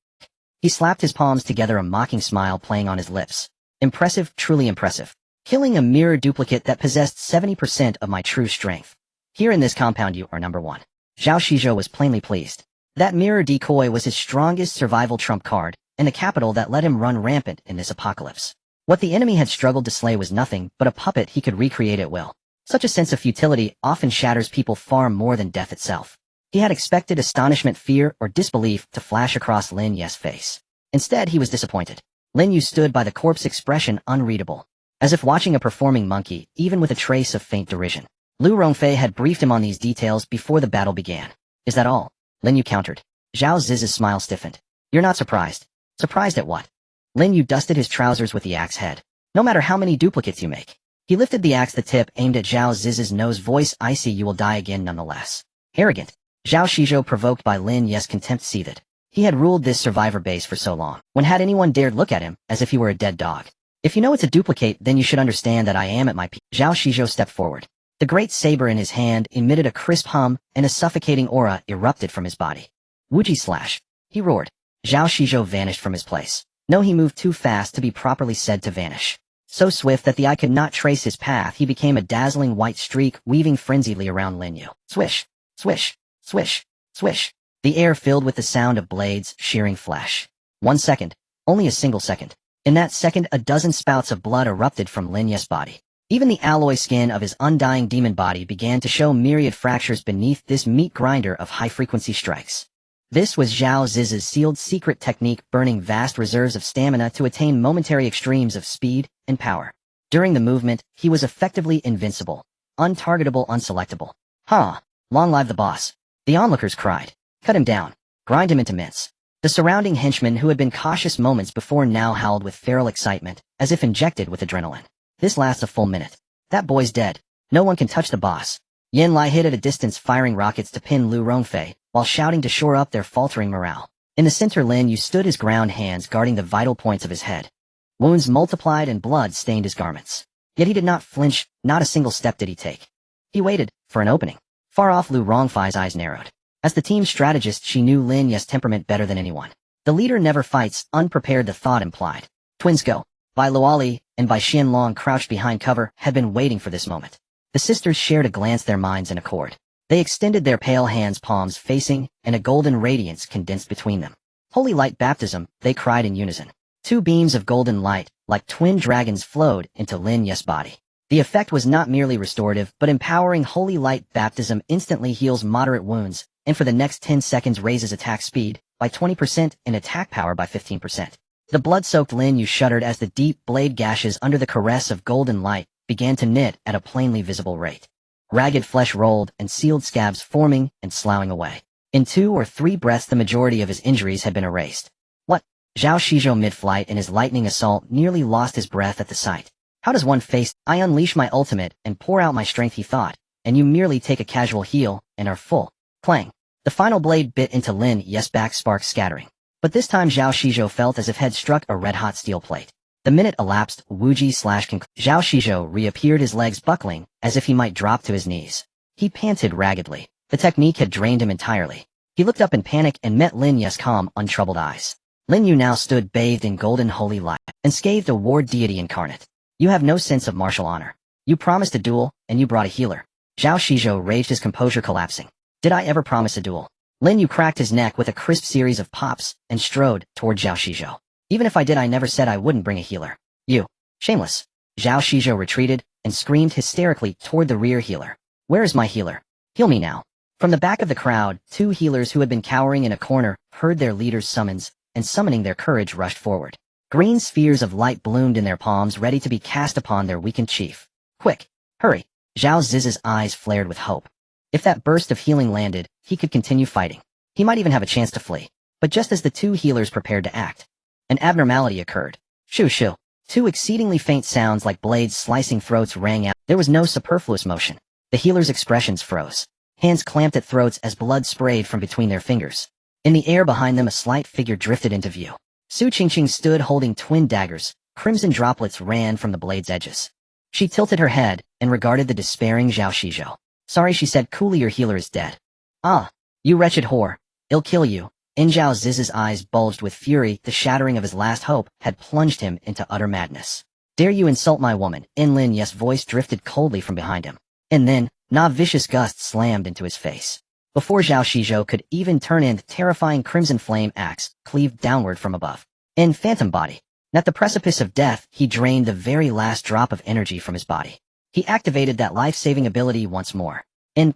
He slapped his palms together, a mocking smile playing on his lips. Impressive, truly impressive. Killing a mirror duplicate that possessed 70% of my true strength. Here in this compound you are number one. Zhao Shizhou was plainly pleased. That mirror decoy was his strongest survival trump card, and the capital that let him run rampant in this apocalypse. What the enemy had struggled to slay was nothing but a puppet he could recreate at will. Such a sense of futility often shatters people far more than death itself. He had expected astonishment, fear, or disbelief to flash across Lin Yu's face. Instead, he was disappointed. Lin Yu stood by the corpse, expression unreadable, as if watching a performing monkey, even with a trace of faint derision. Lu Rongfei had briefed him on these details before the battle began. Is that all? Lin Yu countered. Zhao Ziz's smile stiffened. You're not surprised. Surprised at what? Lin Yu dusted his trousers with the axe head. No matter how many duplicates you make. He lifted the axe, the tip aimed at Zhao Ziz's nose, voice icy. You will die again nonetheless. Arrogant. Zhao Shizhou, provoked by Lin Yu's contempt, seethed. He had ruled this survivor base for so long. When had anyone dared look at him as if he were a dead dog? If you know it's a duplicate, then you should understand that I am at my peak. Zhao Shizhou stepped forward. The great saber in his hand emitted a crisp hum, and a suffocating aura erupted from his body. Wuji slash. He roared. Zhao Shizhou vanished from his place. No, he moved too fast to be properly said to vanish. So swift that the eye could not trace his path, he became a dazzling white streak, weaving frenziedly around Lin Yu. Swish, swish, swish, swish. The air filled with the sound of blades shearing flesh. 1 second. Only a single second. In that second, a dozen spouts of blood erupted from Lin Yu's body. Even the alloy skin of his undying demon body began to show myriad fractures beneath this meat grinder of high-frequency strikes. This was Zhao Ziz's sealed secret technique, burning vast reserves of stamina to attain momentary extremes of speed and power. During the movement, he was effectively invincible, untargetable, unselectable. Huh! Long live the boss. The onlookers cried. Cut him down. Grind him into mince. The surrounding henchmen, who had been cautious moments before, now howled with feral excitement, as if injected with adrenaline. This lasts a full minute. That boy's dead. No one can touch the boss. Yin Lai hid at a distance, firing rockets to pin Lu Rongfei, while shouting to shore up their faltering morale. In the center, Lin Yu stood his ground, hands guarding the vital points of his head. Wounds multiplied and blood stained his garments. Yet he did not flinch, not a single step did he take. He waited for an opening. Far off, Lu Rongfei's eyes narrowed. As the team strategist, she knew Lin Yu's temperament better than anyone. The leader never fights, unprepared, the thought implied. Twins go. Bai Luoli and Bai Xianlong, crouched behind cover, had been waiting for this moment. The sisters shared a glance, their minds in accord. They extended their pale hands, palms facing, and a golden radiance condensed between them. Holy light baptism, they cried in unison. 2 beams of golden light, like twin dragons, flowed into Lin Yu's body. The effect was not merely restorative, but empowering. Holy light baptism instantly heals moderate wounds, and for the next 10 seconds raises attack speed by 20% and attack power by 15%. The blood-soaked Lin Yu shuddered as the deep blade gashes under the caress of golden light began to knit at a plainly visible rate. Ragged flesh rolled and sealed scabs forming and sloughing away. In 2 or 3 breaths, the majority of his injuries had been erased. What? Zhao Shizhou, mid-flight in his lightning assault, nearly lost his breath at the sight. How does one face? I unleash my ultimate and pour out my strength, he thought, and you merely take a casual heal and are full. Clang. The final blade bit into Lin Yu's back, sparks scattering. But this time Zhao Shizhou felt as if had struck a red-hot steel plate. The minute elapsed. Wuji slash conclude. Zhao Shizhou reappeared, his legs buckling, as if he might drop to his knees. He panted raggedly. The technique had drained him entirely. He looked up in panic and met Lin Yu's calm, untroubled eyes. Lin Yu now stood bathed in golden holy light, unscathed, a ward deity incarnate. You have no sense of martial honor. You promised a duel, and you brought a healer. Zhao Shizhou raged, his composure collapsing. Did I ever promise a duel? Lin Yu cracked his neck with a crisp series of pops and strode toward Zhao Shizhou. Even if I did, I never said I wouldn't bring a healer. You. Shameless. Zhao Shizhou retreated and screamed hysterically toward the rear healer. Where is my healer? Heal me now. From the back of the crowd, 2 healers who had been cowering in a corner heard their leader's summons, and summoning their courage rushed forward. Green spheres of light bloomed in their palms, ready to be cast upon their weakened chief. Quick. Hurry. Zhao Ziz's eyes flared with hope. If that burst of healing landed, he could continue fighting. He might even have a chance to flee. But just as the 2 healers prepared to act, an abnormality occurred. Shoo shoo. 2 exceedingly faint sounds like blades slicing throats rang out. There was no superfluous motion. The healers' expressions froze. Hands clamped at throats as blood sprayed from between their fingers. In the air behind them, a slight figure drifted into view. Su Qingqing stood holding twin daggers. Crimson droplets ran from the blade's edges. She tilted her head and regarded the despairing Zhao Shizhou. Sorry, she said coolly, your healer is dead. Ah, you wretched whore. I'll kill you. In Zhao Ziz's eyes bulged with fury. The shattering of his last hope had plunged him into utter madness. Dare you insult my woman? In Lin Yu's voice drifted coldly from behind him. And then, a vicious gust slammed into his face. Before Zhao Shizhou could even turn in, the terrifying crimson flame axe cleaved downward from above. In phantom body. At the precipice of death, he drained the very last drop of energy from his body. He activated that life-saving ability once more.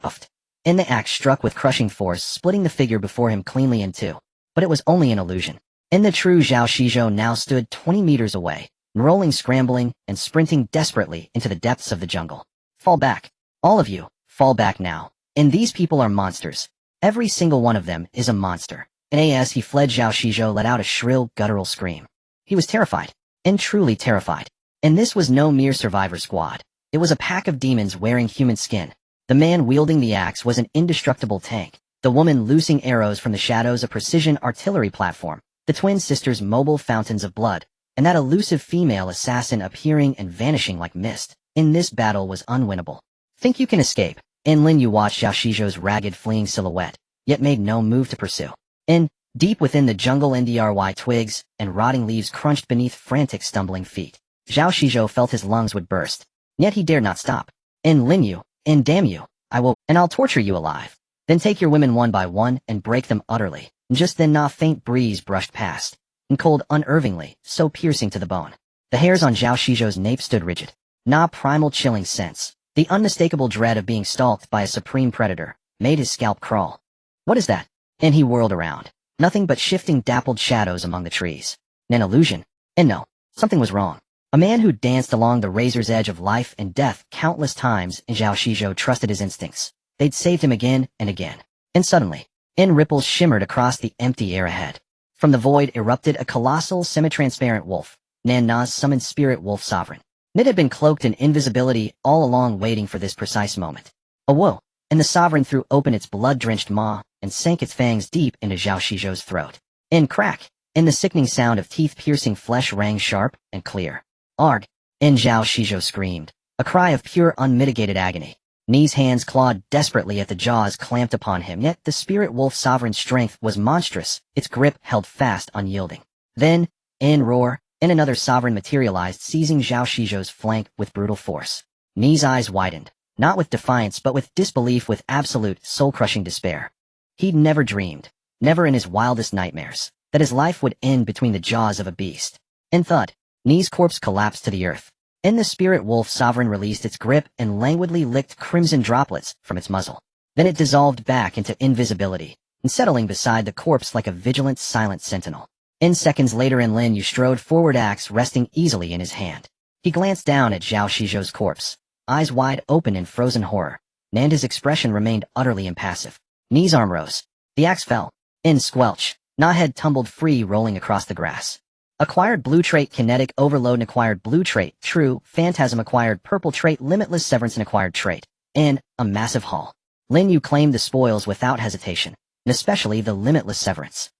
Puffed. The axe struck with crushing force, splitting the figure before him cleanly in two. But it was only an illusion. The true Zhao Shizhou now stood 20 meters away, rolling, scrambling, and sprinting desperately into the depths of the jungle. Fall back. All of you, fall back now. These people are monsters. Every single one of them is a monster. As he fled, Zhao Shizhou let out a shrill, guttural scream. He was terrified. Truly terrified. This was no mere survivor squad. It was a pack of demons wearing human skin. The man wielding the axe was an indestructible tank. The woman loosing arrows from the shadows, a precision artillery platform. The twin sisters, mobile fountains of blood. And that elusive female assassin appearing and vanishing like mist. This battle was unwinnable. Think you can escape? Lin Yu watched Zhao Shizhou's ragged, fleeing silhouette, yet made no move to pursue. Deep within the jungle, ndry twigs and rotting leaves crunched beneath frantic, stumbling feet. Zhao Shizhou felt his lungs would burst. Yet he dared not stop. Lin Yu, damn you, I'll torture you alive. Then take your women one by one and break them utterly. Just then a faint breeze brushed past, and cold unervingly, so piercing to the bone. The hairs on Zhao Shizhou's nape stood rigid. Primal chilling sense, the unmistakable dread of being stalked by a supreme predator, made his scalp crawl. What is that? He whirled around. Nothing but shifting, dappled shadows among the trees. An illusion. No, something was wrong. A man who danced along the razor's edge of life and death countless times, and Zhao Shizhou trusted his instincts. They'd saved him again and again. And suddenly, ripples shimmered across the empty air ahead. From the void erupted a colossal, semi-transparent wolf, Nan Na's summoned spirit wolf sovereign. It had been cloaked in invisibility all along, waiting for this precise moment. A whoa, and the sovereign threw open its blood-drenched maw and sank its fangs deep into Zhao Shizhou's throat. Crack, the sickening sound of teeth-piercing flesh rang sharp and clear. Arg! Zhao Shizhou screamed, a cry of pure, unmitigated agony. Ni's hands clawed desperately at the jaws clamped upon him, yet the spirit wolf sovereign's strength was monstrous, its grip held fast, unyielding. Then, roar, another sovereign materialized, seizing Zhao Shizhou's flank with brutal force. Ni's eyes widened, not with defiance but with disbelief, with absolute, soul-crushing despair. He'd never dreamed, never in his wildest nightmares, that his life would end between the jaws of a beast. Thud, Ni's corpse collapsed to the earth. The spirit wolf sovereign released its grip and languidly licked crimson droplets from its muzzle. Then it dissolved back into invisibility, and settling beside the corpse like a vigilant, silent sentinel. Seconds later, Lin Yu strode forward, axe resting easily in his hand. He glanced down at Zhao Shizhou's corpse, eyes wide open in frozen horror, and his expression remained utterly impassive. Ni's arm rose. The axe fell. Squelch. Na head tumbled free, rolling across the grass. Acquired blue trait, kinetic overload. Acquired blue trait, true, phantasm. Acquired purple trait, limitless severance. An acquired trait. A massive haul. Lin Yu claimed the spoils without hesitation, and especially the limitless severance.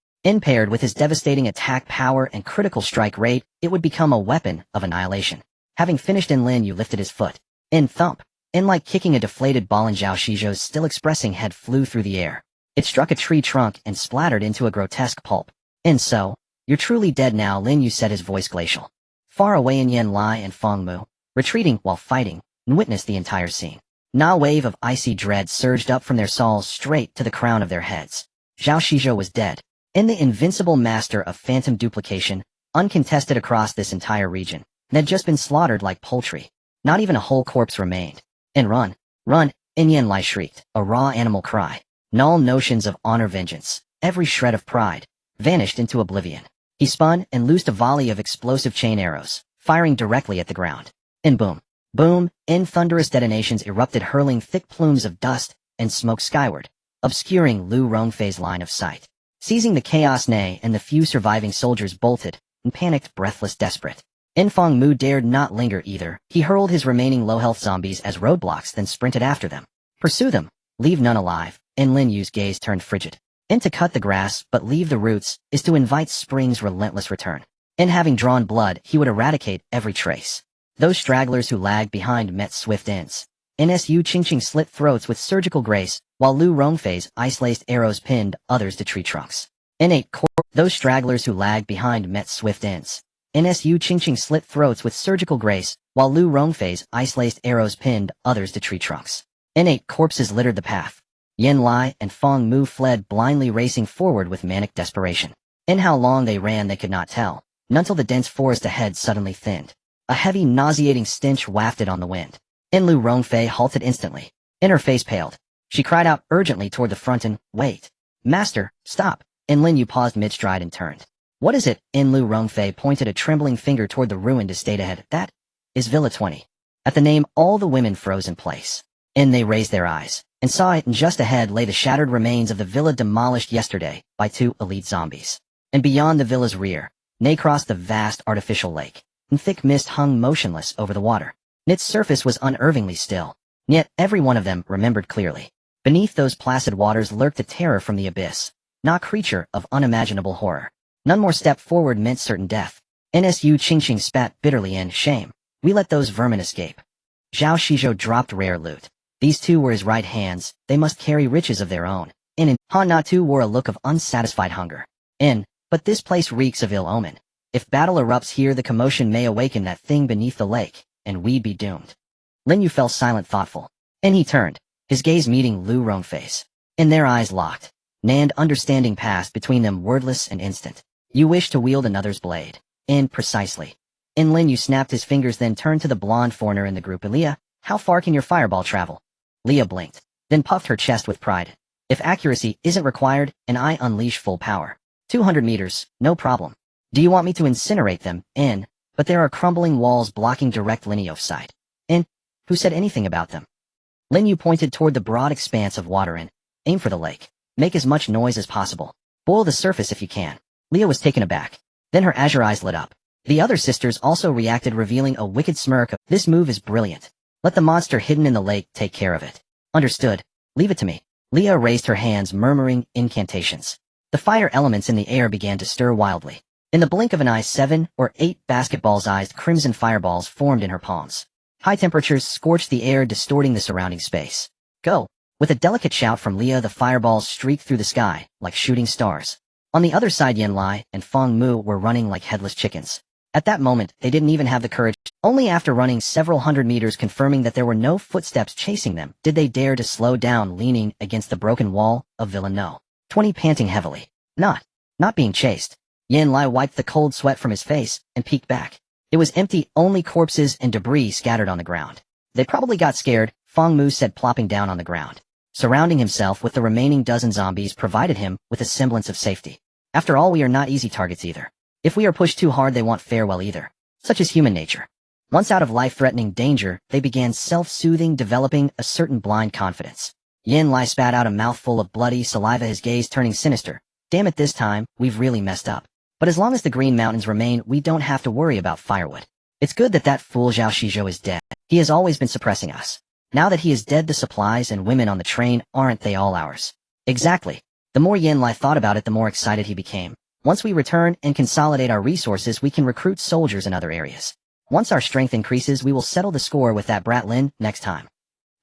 Paired with his devastating attack power and critical strike rate, it would become a weapon of annihilation. Having finished, Lin Yu lifted his foot. Thump. Like kicking a deflated ball, Zhao Shizhou's still expressing head flew through the air. It struck a tree trunk and splattered into a grotesque pulp. So, you're truly dead now, Lin Yu said, his voice glacial. Far away, Yen Lai and Feng Mu, retreating while fighting, witnessed the entire scene. A wave of icy dread surged up from their skulls straight to the crown of their heads. Zhao Shizhou was dead. The invincible master of phantom duplication, uncontested across this entire region, had just been slaughtered like poultry. Not even a whole corpse remained. Run, run, Yen Lai shrieked, a raw animal cry. All notions of honor, vengeance, every shred of pride, vanished into oblivion. He spun and loosed a volley of explosive chain arrows, firing directly at the ground. Boom, boom, thunderous detonations erupted, hurling thick plumes of dust and smoke skyward, obscuring Lu Rongfei's line of sight. Seizing the chaos, Ne and the few surviving soldiers bolted, and panicked, breathless, desperate. Feng Mu dared not linger either. He hurled his remaining low-health zombies as roadblocks, then sprinted after them. Pursue them. Leave none alive. Lin Yu's gaze turned frigid. And to cut the grass but leave the roots is to invite spring's relentless return. And having drawn blood, he would eradicate every trace. Those stragglers who lagged behind met swift ends. NSU Chingching slit throats with surgical grace, while Lu Rongfei's ice-laced arrows pinned others to tree trunks. Those stragglers who lagged behind met swift ends. NSU Chingching slit throats with surgical grace, while Lu Rongfei's ice-laced arrows pinned others to tree trunks. N8 corpses littered the path. Yen Lai and Fong Mu fled blindly, racing forward with manic desperation. In how long they ran they could not tell, until the dense forest ahead suddenly thinned. A heavy, nauseating stench wafted on the wind. Lu Rongfei halted instantly. Her face paled. She cried out urgently toward the front and, "Wait. Master, stop." Lin Yu paused mid-stride and turned. "What is it?" Lu Rongfei pointed a trembling finger toward the ruined estate ahead. "That is Villa 20. At the name, all the women froze in place. They raised their eyes, and saw it, and just ahead lay the shattered remains of the villa demolished yesterday by 2 elite zombies. And beyond the villa's rear, they crossed the vast artificial lake, and thick mist hung motionless over the water. Its surface was unnervingly still, yet every one of them remembered clearly. Beneath those placid waters lurked a terror from the abyss, not creature of unimaginable horror. None more step forward meant certain death. NSU Chingching spat bitterly in shame. "We let those vermin escape." Zhao Shizhou dropped rare loot. These 2 were his right hands, they must carry riches of their own. Han Natu wore a look of unsatisfied hunger. But this place reeks of ill omen. If battle erupts here, the commotion may awaken that thing beneath the lake, and we'd be doomed. Lin Yu fell silent, thoughtful. He turned, his gaze meeting Lu Rongfei's. Their eyes locked. And understanding passed between them, wordless and instant. "You wish to wield another's blade." Precisely. Lin Yu snapped his fingers, then turned to the blonde foreigner in the group. "Leah, how far can your fireball travel?" Leah blinked, then puffed her chest with pride. "If accuracy isn't required, and I unleash full power. 200 meters, no problem. Do you want me to incinerate them? But there are crumbling walls blocking direct line of sight." Who said anything about them?" Lin Yu pointed toward the broad expanse of water and, "Aim for the lake. Make as much noise as possible. Boil the surface if you can." Leah was taken aback. Then her azure eyes lit up. The other sisters also reacted, revealing a wicked smirk. "This move is brilliant. Let the monster hidden in the lake take care of it." "Understood. Leave it to me." Leah raised her hands, murmuring incantations. The fire elements in the air began to stir wildly. In the blink of an eye, 7 or 8 basketball-sized crimson fireballs formed in her palms. High temperatures scorched the air, distorting the surrounding space. "Go!" With a delicate shout from Leah, the fireballs streaked through the sky, like shooting stars. On the other side, Yen Lai and Fong Mu were running like headless chickens. At that moment, they didn't even have the courage. Only after running several hundred meters, confirming that there were no footsteps chasing them, did they dare to slow down, leaning against the broken wall of Villa No. 20, panting heavily. Not being chased. Yen Lai wiped the cold sweat from his face and peeked back. It was empty, only corpses and debris scattered on the ground. "They probably got scared," Fong Mu said, plopping down on the ground. Surrounding himself with the remaining dozen zombies provided him with a semblance of safety. "After all, we are not easy targets either. If we are pushed too hard, they won't fare well either. Such is human nature." Once out of life-threatening danger, they began self-soothing, developing a certain blind confidence. Yen Lai spat out a mouthful of bloody saliva, his gaze turning sinister. "Damn it, this time, we've really messed up. But as long as the Green Mountains remain, we don't have to worry about firewood. It's good that fool Zhao Shizhou is dead. He has always been suppressing us. Now that he is dead, the supplies and women on the train, aren't they all ours?" "Exactly." The more Yen Lai thought about it, the more excited he became. "Once we return and consolidate our resources, we can recruit soldiers in other areas. Once our strength increases, we will settle the score with that brat Lin next time."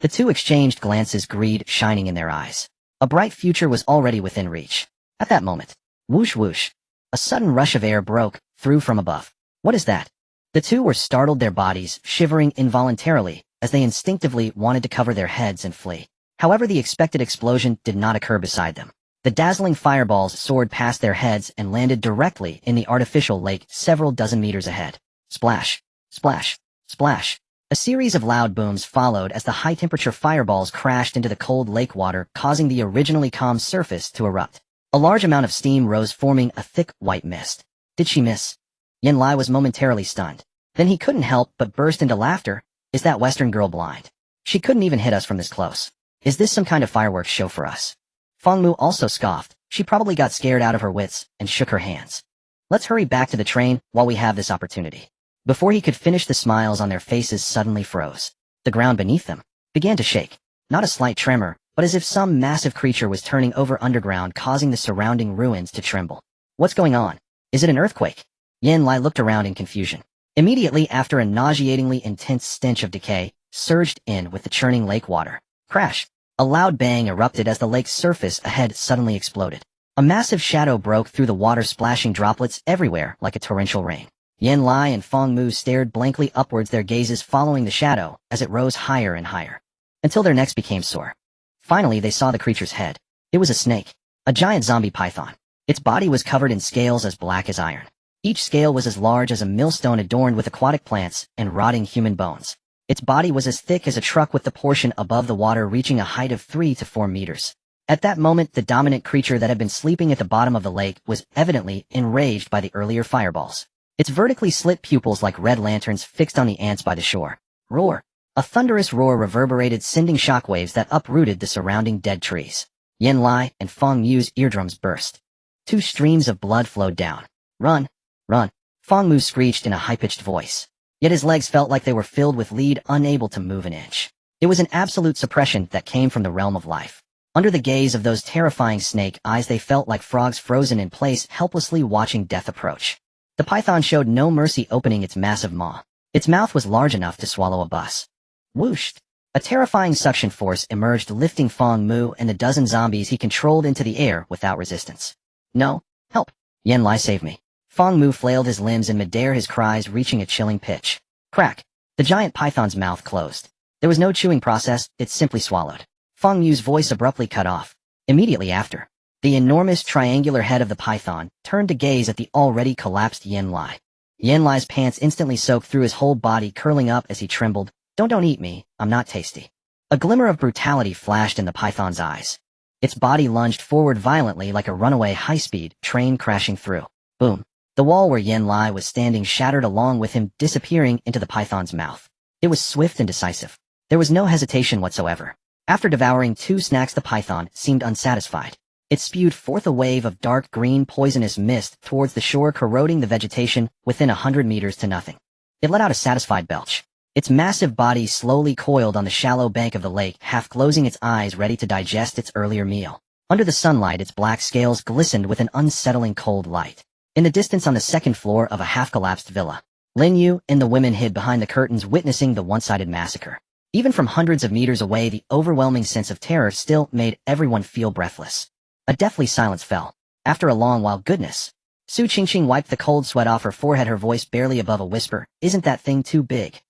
The 2 exchanged glances, greed shining in their eyes. A bright future was already within reach. At that moment, whoosh whoosh, a sudden rush of air broke through from above. "What is that?" The 2 were startled, their bodies shivering involuntarily as they instinctively wanted to cover their heads and flee. However, the expected explosion did not occur beside them. The dazzling fireballs soared past their heads and landed directly in the artificial lake several dozen meters ahead. Splash, splash, splash. A series of loud booms followed as the high-temperature fireballs crashed into the cold lake water, causing the originally calm surface to erupt. A large amount of steam rose, forming a thick white mist. Did she miss? Yen Lai was momentarily stunned. Then he couldn't help but burst into laughter. "Is that Western girl blind? She couldn't even hit us from this close. Is this some kind of fireworks show for us?" Fong Mu also scoffed. She probably got scared out of her wits and shook her hands. "Let's hurry back to the train while we have this opportunity." Before he could finish, the smiles on their faces suddenly froze. The ground beneath them began to shake. Not a slight tremor, but as if some massive creature was turning over underground, causing the surrounding ruins to tremble. What's going on? Is it an earthquake? Yin Lai looked around in confusion. Immediately after, a nauseatingly intense stench of decay surged in with the churning lake water. Crash! A loud bang erupted as the lake's surface ahead suddenly exploded. A massive shadow broke through the water, splashing droplets everywhere like a torrential rain. Yin Lai and Feng Mu stared blankly upwards, their gazes following the shadow as it rose higher and higher, until their necks became sore. Finally, they saw the creature's head. It was a snake, a giant zombie python. Its body was covered in scales as black as iron. Each scale was as large as a millstone, adorned with aquatic plants and rotting human bones. Its body was as thick as a truck, with the portion above the water reaching a height of 3 to 4 meters. At that moment, the dominant creature that had been sleeping at the bottom of the lake was evidently enraged by the earlier fireballs. Its vertically slit pupils, like red lanterns, fixed on the ants by the shore. Roar! A thunderous roar reverberated, sending shockwaves that uprooted the surrounding dead trees. Yin Lai and Feng Mu's eardrums burst. 2 streams of blood flowed down. Run! Run! Feng Mu screeched in a high-pitched voice. Yet his legs felt like they were filled with lead, unable to move an inch. It was an absolute suppression that came from the realm of life. Under the gaze of those terrifying snake eyes, they felt like frogs frozen in place, helplessly watching death approach. The python showed no mercy, opening its massive maw. Its mouth was large enough to swallow a bus. Whoosh! A terrifying suction force emerged, lifting Feng Mu and the dozen zombies he controlled into the air without resistance. No! Help! Yin Lai, save me! Feng Mu flailed his limbs in midair, his cries reaching a chilling pitch. Crack! The giant python's mouth closed. There was no chewing process, it simply swallowed. Feng Mu's voice abruptly cut off. Immediately after, the enormous triangular head of the python turned to gaze at the already collapsed Yin Lai. Yin Lai's pants instantly soaked through his whole body, curling up as he trembled. Don't eat me, I'm not tasty. A glimmer of brutality flashed in the python's eyes. Its body lunged forward violently like a runaway high-speed train crashing through. Boom. The wall where Yin Lai was standing shattered along with him, disappearing into the python's mouth. It was swift and decisive. There was no hesitation whatsoever. After devouring 2 snacks, the python seemed unsatisfied. It spewed forth a wave of dark green poisonous mist towards the shore, corroding the vegetation within 100 meters to nothing. It let out a satisfied belch. Its massive body slowly coiled on the shallow bank of the lake, half closing its eyes, ready to digest its earlier meal. Under the sunlight, its black scales glistened with an unsettling cold light. In the distance, on the second floor of a half-collapsed villa, Lin Yu and the women hid behind the curtains, witnessing the one-sided massacre. Even from hundreds of meters away, the overwhelming sense of terror still made everyone feel breathless. A deathly silence fell. After a long while, goodness. Su Qingqing wiped the cold sweat off her forehead, her voice barely above a whisper. Isn't that thing too big?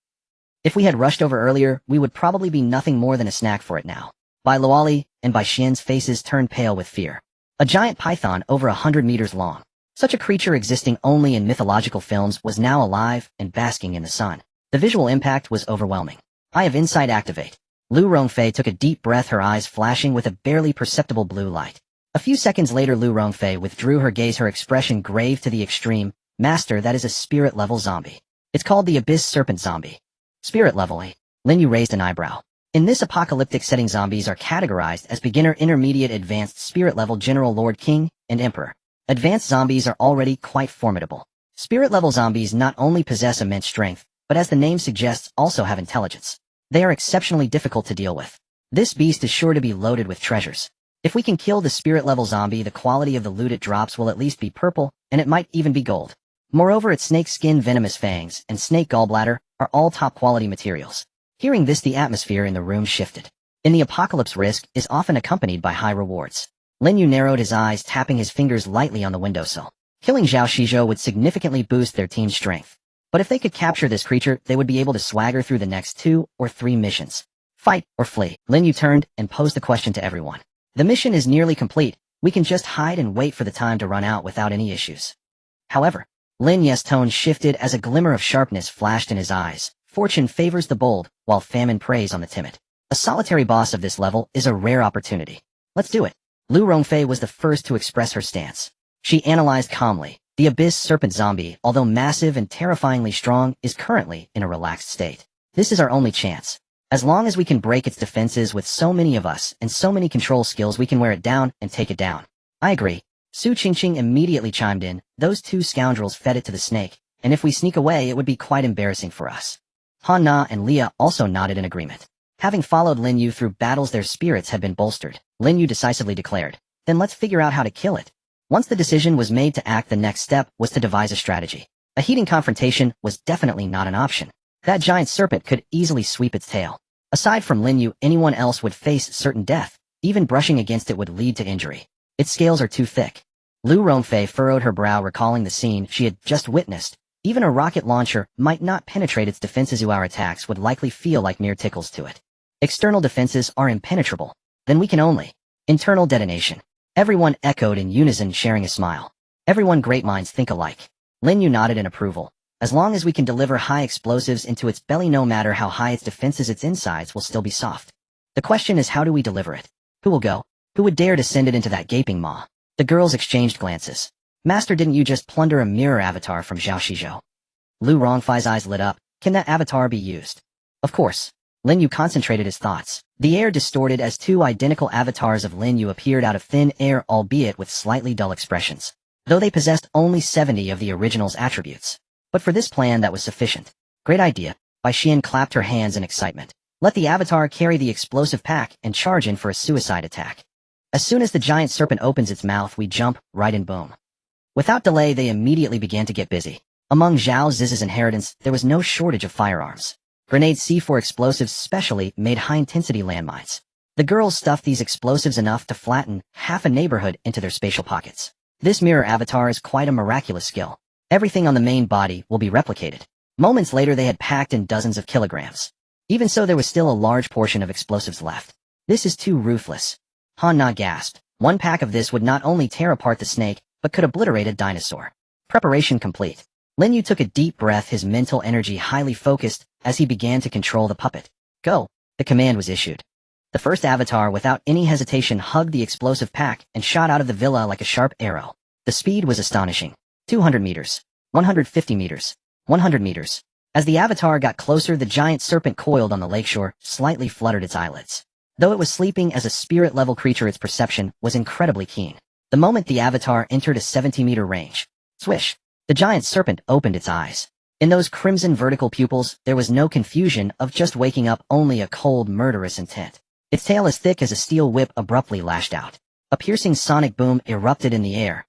If we had rushed over earlier, we would probably be nothing more than a snack for it now. Bai Luoli and Bai Xian's faces turned pale with fear. A giant python over 100 meters long. Such a creature, existing only in mythological films, was now alive and basking in the sun. The visual impact was overwhelming. Eye of Insight activate. Lu Rongfei took a deep breath, her eyes flashing with a barely perceptible blue light. A few seconds later, Lu Rongfei withdrew her gaze, her expression grave to the extreme. Master, that is a spirit-level zombie. It's called the Abyss Serpent Zombie. Spirit level, eh? Lin Yu raised an eyebrow. In this apocalyptic setting, zombies are categorized as beginner, intermediate, advanced, spirit level, general, lord, king, and emperor. Advanced zombies are already quite formidable. Spirit level zombies not only possess immense strength, but as the name suggests, also have intelligence. They are exceptionally difficult to deal with. This beast is sure to be loaded with treasures. If we can kill the spirit level zombie, the quality of the loot it drops will at least be purple, and it might even be gold. Moreover, its snake skin, venomous fangs, and snake gallbladder are all top-quality materials. Hearing this, the atmosphere in the room shifted. In the apocalypse, risk is often accompanied by high rewards. Lin Yu narrowed his eyes, tapping his fingers lightly on the windowsill. Killing Zhao Shizhou would significantly boost their team's strength. But if they could capture this creature, they would be able to swagger through the next 2 or 3 missions. Fight or flee. Lin Yu turned and posed the question to everyone. The mission is nearly complete. We can just hide and wait for the time to run out without any issues. However, Lin Yu's tone shifted as a glimmer of sharpness flashed in his eyes. Fortune favors the bold, while famine preys on the timid. A solitary boss of this level is a rare opportunity. Let's do it. Lu Rongfei was the first to express her stance. She analyzed calmly. The Abyss Serpent Zombie, although massive and terrifyingly strong, is currently in a relaxed state. This is our only chance. As long as we can break its defenses with so many of us and so many control skills, we can wear it down and take it down. I agree. Su Qingqing immediately chimed in. Those 2 scoundrels fed it to the snake, and if we sneak away, it would be quite embarrassing for us. Han Na and Leah also nodded in agreement. Having followed Lin Yu through battles, their spirits had been bolstered. Lin Yu decisively declared, "Then let's figure out how to kill it." Once the decision was made to act, the next step was to devise a strategy. A heating confrontation was definitely not an option. That giant serpent could easily sweep its tail. Aside from Lin Yu, anyone else would face certain death. Even brushing against it would lead to injury. Its scales are too thick. Lu Rongfei furrowed her brow, recalling the scene she had just witnessed. Even a rocket launcher might not penetrate its defenses. Our attacks would likely feel like mere tickles to it. External defenses are impenetrable. Then we can only. Internal detonation. Everyone echoed in unison, sharing a smile. Everyone, great minds think alike. Lin Yu nodded in approval. As long as we can deliver high explosives into its belly, no matter how high its defenses, its insides will still be soft. The question is, how do we deliver it? Who will go? Who would dare to send it into that gaping maw? The girls exchanged glances. Master, didn't you just plunder a mirror avatar from Zhao Shizhou? Lu Rongfei's eyes lit up. Can that avatar be used? Of course. Lin Yu concentrated his thoughts. The air distorted as two identical avatars of Lin Yu appeared out of thin air, albeit with slightly dull expressions, though they possessed only 70 of the original's attributes. But for this plan, that was sufficient. Great idea. Bai Xian clapped her hands in excitement. Let the avatar carry the explosive pack and charge in for a suicide attack. As soon as the giant serpent opens its mouth, we jump right in. Boom. Without delay, they immediately began to get busy. Among Zhao Ziz's inheritance, there was no shortage of firearms. Grenade C4 explosives, specially made high-intensity landmines. The girls stuffed these explosives enough to flatten half a neighborhood into their spatial pockets. This mirror avatar is quite a miraculous skill. Everything on the main body will be replicated. Moments later, they had packed in dozens of kilograms. Even so, there was still a large portion of explosives left. This is too ruthless. Han Na gasped. One pack of this would not only tear apart the snake, but could obliterate a dinosaur. Preparation complete. Lin Yu took a deep breath, his mental energy highly focused as he began to control the puppet. Go! The command was issued. The first avatar, without any hesitation, hugged the explosive pack and shot out of the villa like a sharp arrow. The speed was astonishing. 200 meters. 150 meters. 100 meters. As the avatar got closer, the giant serpent coiled on the lakeshore, slightly fluttered its eyelids. Though it was sleeping as a spirit-level creature, its perception was incredibly keen. The moment the avatar entered a 70-meter range, swish, the giant serpent opened its eyes. In those crimson vertical pupils, there was no confusion of just waking up, only a cold, murderous intent. Its tail, as thick as a steel whip, abruptly lashed out. A piercing sonic boom erupted in the air.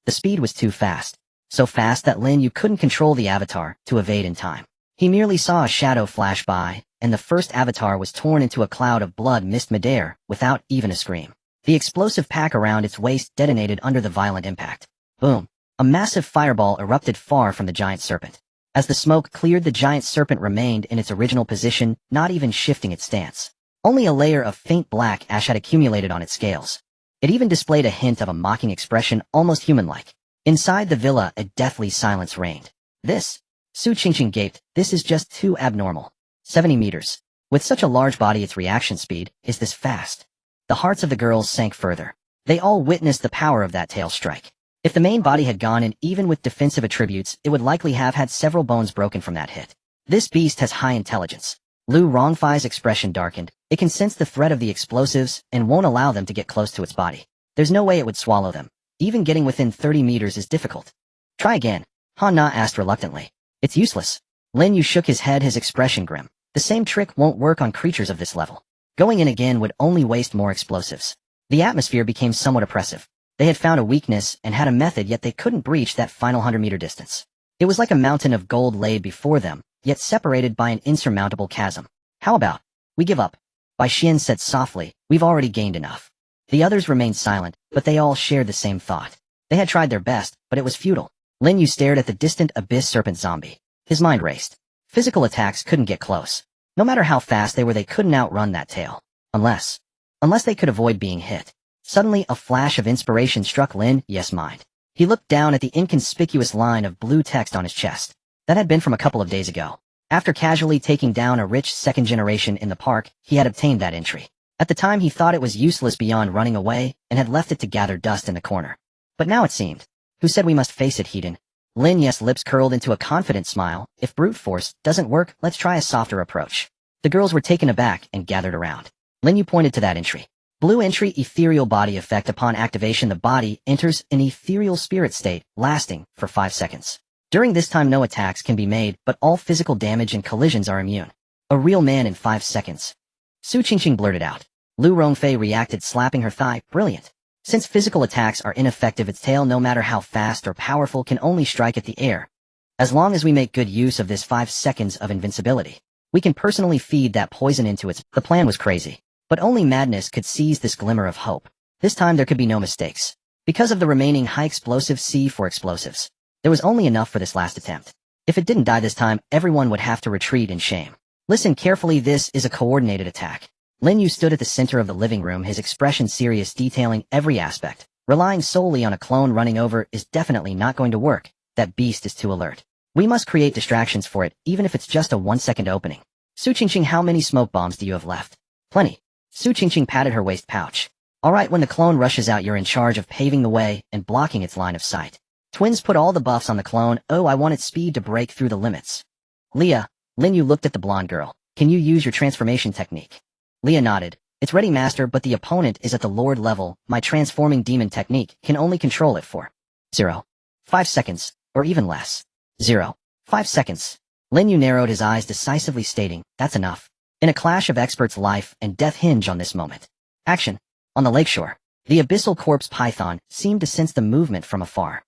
The speed was too fast. So fast that Lin Yu couldn't control the avatar to evade in time. He merely saw a shadow flash by, and the first avatar was torn into a cloud of blood mist midair, without even a scream. The explosive pack around its waist detonated under the violent impact. Boom! A massive fireball erupted far from the giant serpent. As the smoke cleared, the giant serpent remained in its original position, not even shifting its stance. Only a layer of faint black ash had accumulated on its scales. It even displayed a hint of a mocking expression, almost human-like. Inside the villa, a deathly silence reigned. This? Su Qingqing gaped. This is just too abnormal. 70 meters. With such a large body, its reaction speed is this fast. The hearts of the girls sank further. They all witnessed the power of that tail strike. If the main body had gone in, even with defensive attributes, it would likely have had several bones broken from that hit. This beast has high intelligence. Lu Rongfei's expression darkened. It can sense the threat of the explosives and won't allow them to get close to its body. There's no way it would swallow them. Even getting within 30 meters is difficult. Try again. Han Na asked reluctantly. It's useless. Lin Yu shook his head, his expression grim. The same trick won't work on creatures of this level. Going in again would only waste more explosives. The atmosphere became somewhat oppressive. They had found a weakness and had a method, yet they couldn't breach that final 100-meter distance. It was like a mountain of gold laid before them, yet separated by an insurmountable chasm. How about we give up? Bai Xian said softly. We've already gained enough. The others remained silent, but they all shared the same thought. They had tried their best, but it was futile. Lin Yu stared at the distant abyss serpent zombie. His mind raced. Physical attacks couldn't get close. No matter how fast they were, they couldn't outrun that tail. Unless they could avoid being hit. Suddenly, a flash of inspiration struck Lin Yu's mind. He looked down at the inconspicuous line of blue text on his chest. That had been from a couple of days ago. After casually taking down a rich second generation in the park, he had obtained that entry. At the time, he thought it was useless beyond running away and had left it to gather dust in the corner. But now it seemed. Who said we must face it, Hedon? Lin Yu's lips curled into a confident smile. If brute force doesn't work, let's try a softer approach. The girls were taken aback and gathered around. Lin Yu pointed to that entry. Blue entry, ethereal body effect. Upon activation, the body enters an ethereal spirit state, lasting for 5 seconds. During this time, no attacks can be made, but all physical damage and collisions are immune. A real man in 5 seconds. Su Qingqing blurted out. Lu Rongfei reacted, slapping her thigh. Brilliant. Since physical attacks are ineffective, its tail, no matter how fast or powerful, can only strike at the air. As long as we make good use of this 5 seconds of invincibility, we can personally feed that poison into its... The plan was crazy, but only madness could seize this glimmer of hope. This time there could be no mistakes. Because of the remaining high-explosive C4 explosives, there was only enough for this last attempt. If it didn't die this time, everyone would have to retreat in shame. Listen carefully, this is a coordinated attack. Lin Yu stood at the center of the living room, his expression serious, detailing every aspect. Relying solely on a clone running over is definitely not going to work. That beast is too alert. We must create distractions for it, even if it's just a 1-second opening. Su Qingqing, how many smoke bombs do you have left? Plenty. Su Qingqing patted her waist pouch. Alright, when the clone rushes out, you're in charge of paving the way and blocking its line of sight. Twins put all the buffs on the clone. Oh, I want its speed to break through the limits. Leah, Lin Yu looked at the blonde girl. Can you use your transformation technique? Leah nodded. It's ready, master, but the opponent is at the Lord level. My transforming demon technique can only control it for 0.5 seconds, or even less. 0.5 seconds. Lin Yu narrowed his eyes decisively, stating, that's enough. In a clash of experts, life and death hinge on this moment. Action. On the lakeshore, the abyssal corpse python seemed to sense the movement from afar.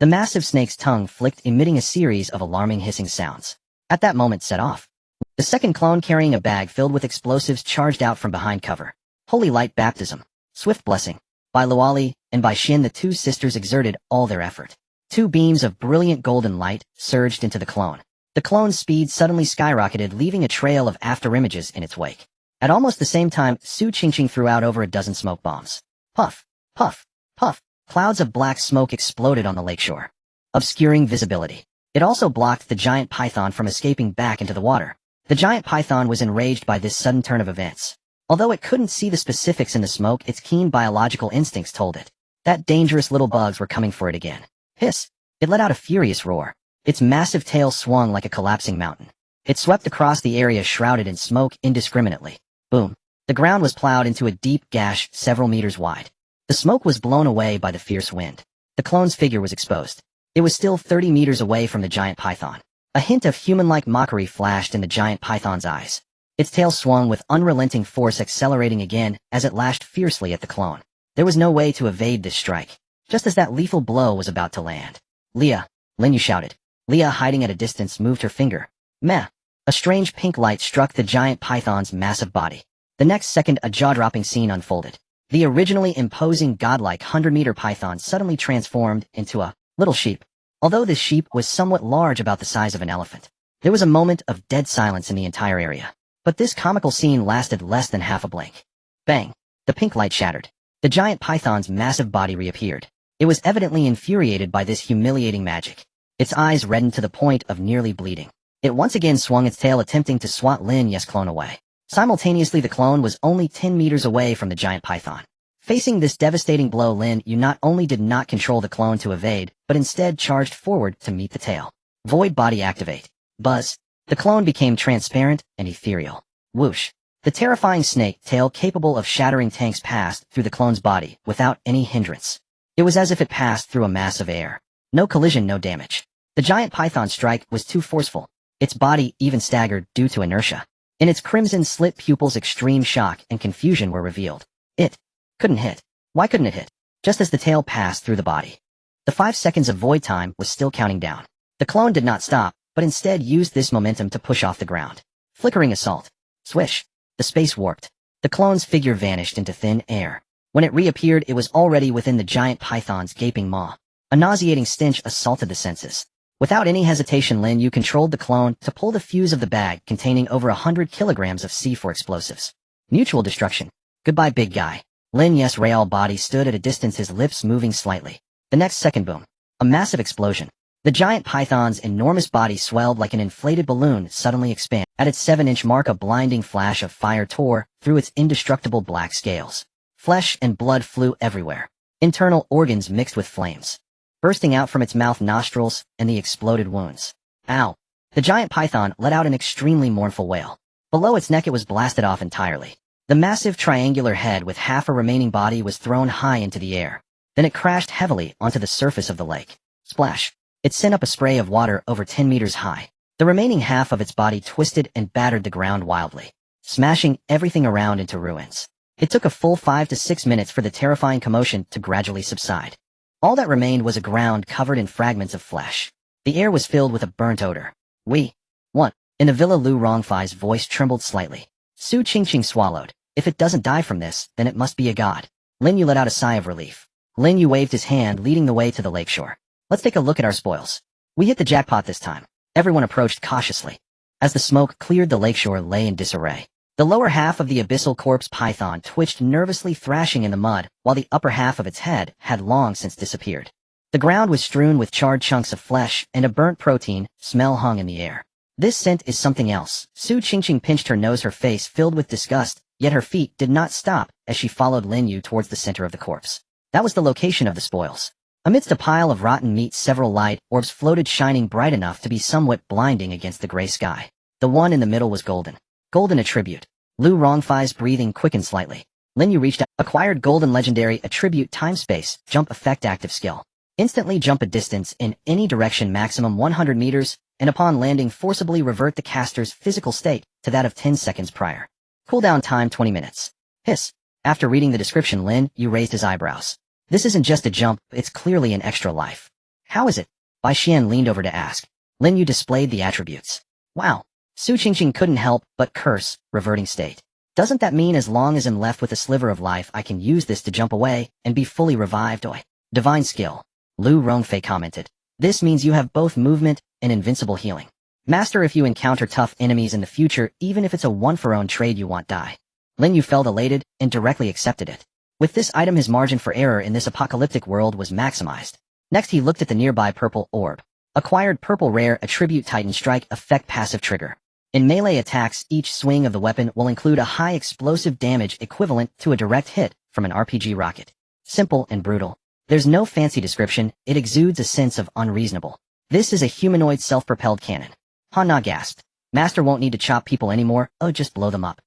The massive snake's tongue flicked, emitting a series of alarming hissing sounds. At that moment, set off. The second clone, carrying a bag filled with explosives, charged out from behind cover. Holy light baptism. Swift blessing. By Luali and by Xin, the two sisters exerted all their effort. 2 beams of brilliant golden light surged into the clone. The clone's speed suddenly skyrocketed, leaving a trail of afterimages in its wake. At almost the same time, Su Qingqing threw out over a dozen smoke bombs. Puff, puff, puff. Clouds of black smoke exploded on the lakeshore, obscuring visibility. It also blocked the giant python from escaping back into the water. The giant python was enraged by this sudden turn of events. Although it couldn't see the specifics in the smoke, its keen biological instincts told it that dangerous little bugs were coming for it again. Hiss! It let out a furious roar. Its massive tail swung like a collapsing mountain. It swept across the area shrouded in smoke indiscriminately. Boom! The ground was plowed into a deep gash several meters wide. The smoke was blown away by the fierce wind. The clone's figure was exposed. It was still 30 meters away from the giant python. A hint of human-like mockery flashed in the giant python's eyes. Its tail swung with unrelenting force, accelerating again as it lashed fiercely at the clone. There was no way to evade this strike. Just as that lethal blow was about to land. Leah, Lin Yu shouted. Leah, hiding at a distance, moved her finger. Meh. A strange pink light struck the giant python's massive body. The next second, a jaw-dropping scene unfolded. The originally imposing godlike 100-meter python suddenly transformed into a little sheep. Although this sheep was somewhat large, about the size of an elephant. There was a moment of dead silence in the entire area. But this comical scene lasted less than half a blink. Bang! The pink light shattered. The giant python's massive body reappeared. It was evidently infuriated by this humiliating magic. Its eyes reddened to the point of nearly bleeding. It once again swung its tail, attempting to swat Lin Yu's clone away. Simultaneously, the clone was only 10 meters away from the giant python. Facing this devastating blow, Lin Yu not only did not control the clone to evade, but instead charged forward to meet the tail. Void body activate. Buzz. The clone became transparent and ethereal. Whoosh. The terrifying snake tail, capable of shattering tanks, passed through the clone's body without any hindrance. It was as if it passed through a mass of air. No collision, no damage. The giant python's strike was too forceful. Its body even staggered due to inertia. In its crimson slit pupils, extreme shock and confusion were revealed. It couldn't hit. Why couldn't it hit? Just as the tail passed through the body. The 5 seconds of void time was still counting down. The clone did not stop, but instead used this momentum to push off the ground. Flickering assault. Swish. The space warped. The clone's figure vanished into thin air. When it reappeared, it was already within the giant python's gaping maw. A nauseating stench assaulted the senses. Without any hesitation, Lin Yu controlled the clone to pull the fuse of the bag containing over 100 kilograms of C4 explosives. Mutual destruction. Goodbye, big guy. Lin Yu's real body stood at a distance, his lips moving slightly. The next second, boom. A massive explosion. The giant python's enormous body swelled like an inflated balloon, suddenly expanded. At its 7-inch mark, a blinding flash of fire tore through its indestructible black scales. Flesh and blood flew everywhere. Internal organs mixed with flames, bursting out from its mouth, nostrils, and the exploded wounds. Ow! The giant python let out an extremely mournful wail. Below its neck, it was blasted off entirely. The massive triangular head with half a remaining body was thrown high into the air. Then it crashed heavily onto the surface of the lake. Splash! It sent up a spray of water over 10 meters high. The remaining half of its body twisted and battered the ground wildly. smashing everything around into ruins. It took a full 5 to 6 minutes for the terrifying commotion to gradually subside. All that remained was a ground covered in fragments of flesh. The air was filled with a burnt odor. We won. In the villa, Lu Rongfei's voice trembled slightly. Su Qingqing swallowed. If it doesn't die from this, then it must be a god. Lin Yu let out a sigh of relief. Lin Yu waved his hand, leading the way to the lakeshore. Let's take a look at our spoils. We hit the jackpot this time. Everyone approached cautiously. As the smoke cleared, the lakeshore lay in disarray. The lower half of the abyssal corpse python twitched nervously, thrashing in the mud, while the upper half of its head had long since disappeared. The ground was strewn with charred chunks of flesh, and a burnt protein smell hung in the air. This scent is something else. Su Qingqing pinched her nose, her face filled with disgust, yet her feet did not stop as she followed Lin Yu towards the center of the corpse. That was the location of the spoils. Amidst a pile of rotten meat, several light orbs floated, shining bright enough to be somewhat blinding against the gray sky. The one in the middle was golden. Golden attribute. Lu Rongfei's breathing quickened slightly. Lin Yu reached out. Acquired golden legendary attribute time-space, jump effect active skill. Instantly jump a distance in any direction, maximum 100 meters, and upon landing forcibly revert the caster's physical state to that of 10 seconds prior. Cooldown time 20 minutes. Hiss. After reading the description, Lin Yu raised his eyebrows. This isn't just a jump, it's clearly an extra life. How is it? Bai Xian leaned over to ask. Lin Yu displayed the attributes. Wow. Su Qingqing couldn't help but curse, reverting state. Doesn't that mean as long as I'm left with a sliver of life, I can use this to jump away and be fully revived? Oi. Divine skill. Lu Rongfei commented. This means you have both movement and invincible healing. Master if you encounter tough enemies in the future, even if it's a one-for-one trade you want die. Lin Yu felt elated and directly accepted it. With this item, his margin for error in this apocalyptic world was maximized. Next, he looked at the nearby purple orb. Acquired purple rare attribute Titan Strike effect passive trigger. In melee attacks, each swing of the weapon will include a high explosive damage equivalent to a direct hit from an RPG rocket. Simple and brutal. There's no fancy description, it exudes a sense of unreasonable. This is a humanoid self-propelled cannon. Han-Na gasped. Master won't need to chop people anymore, oh, just blow them up.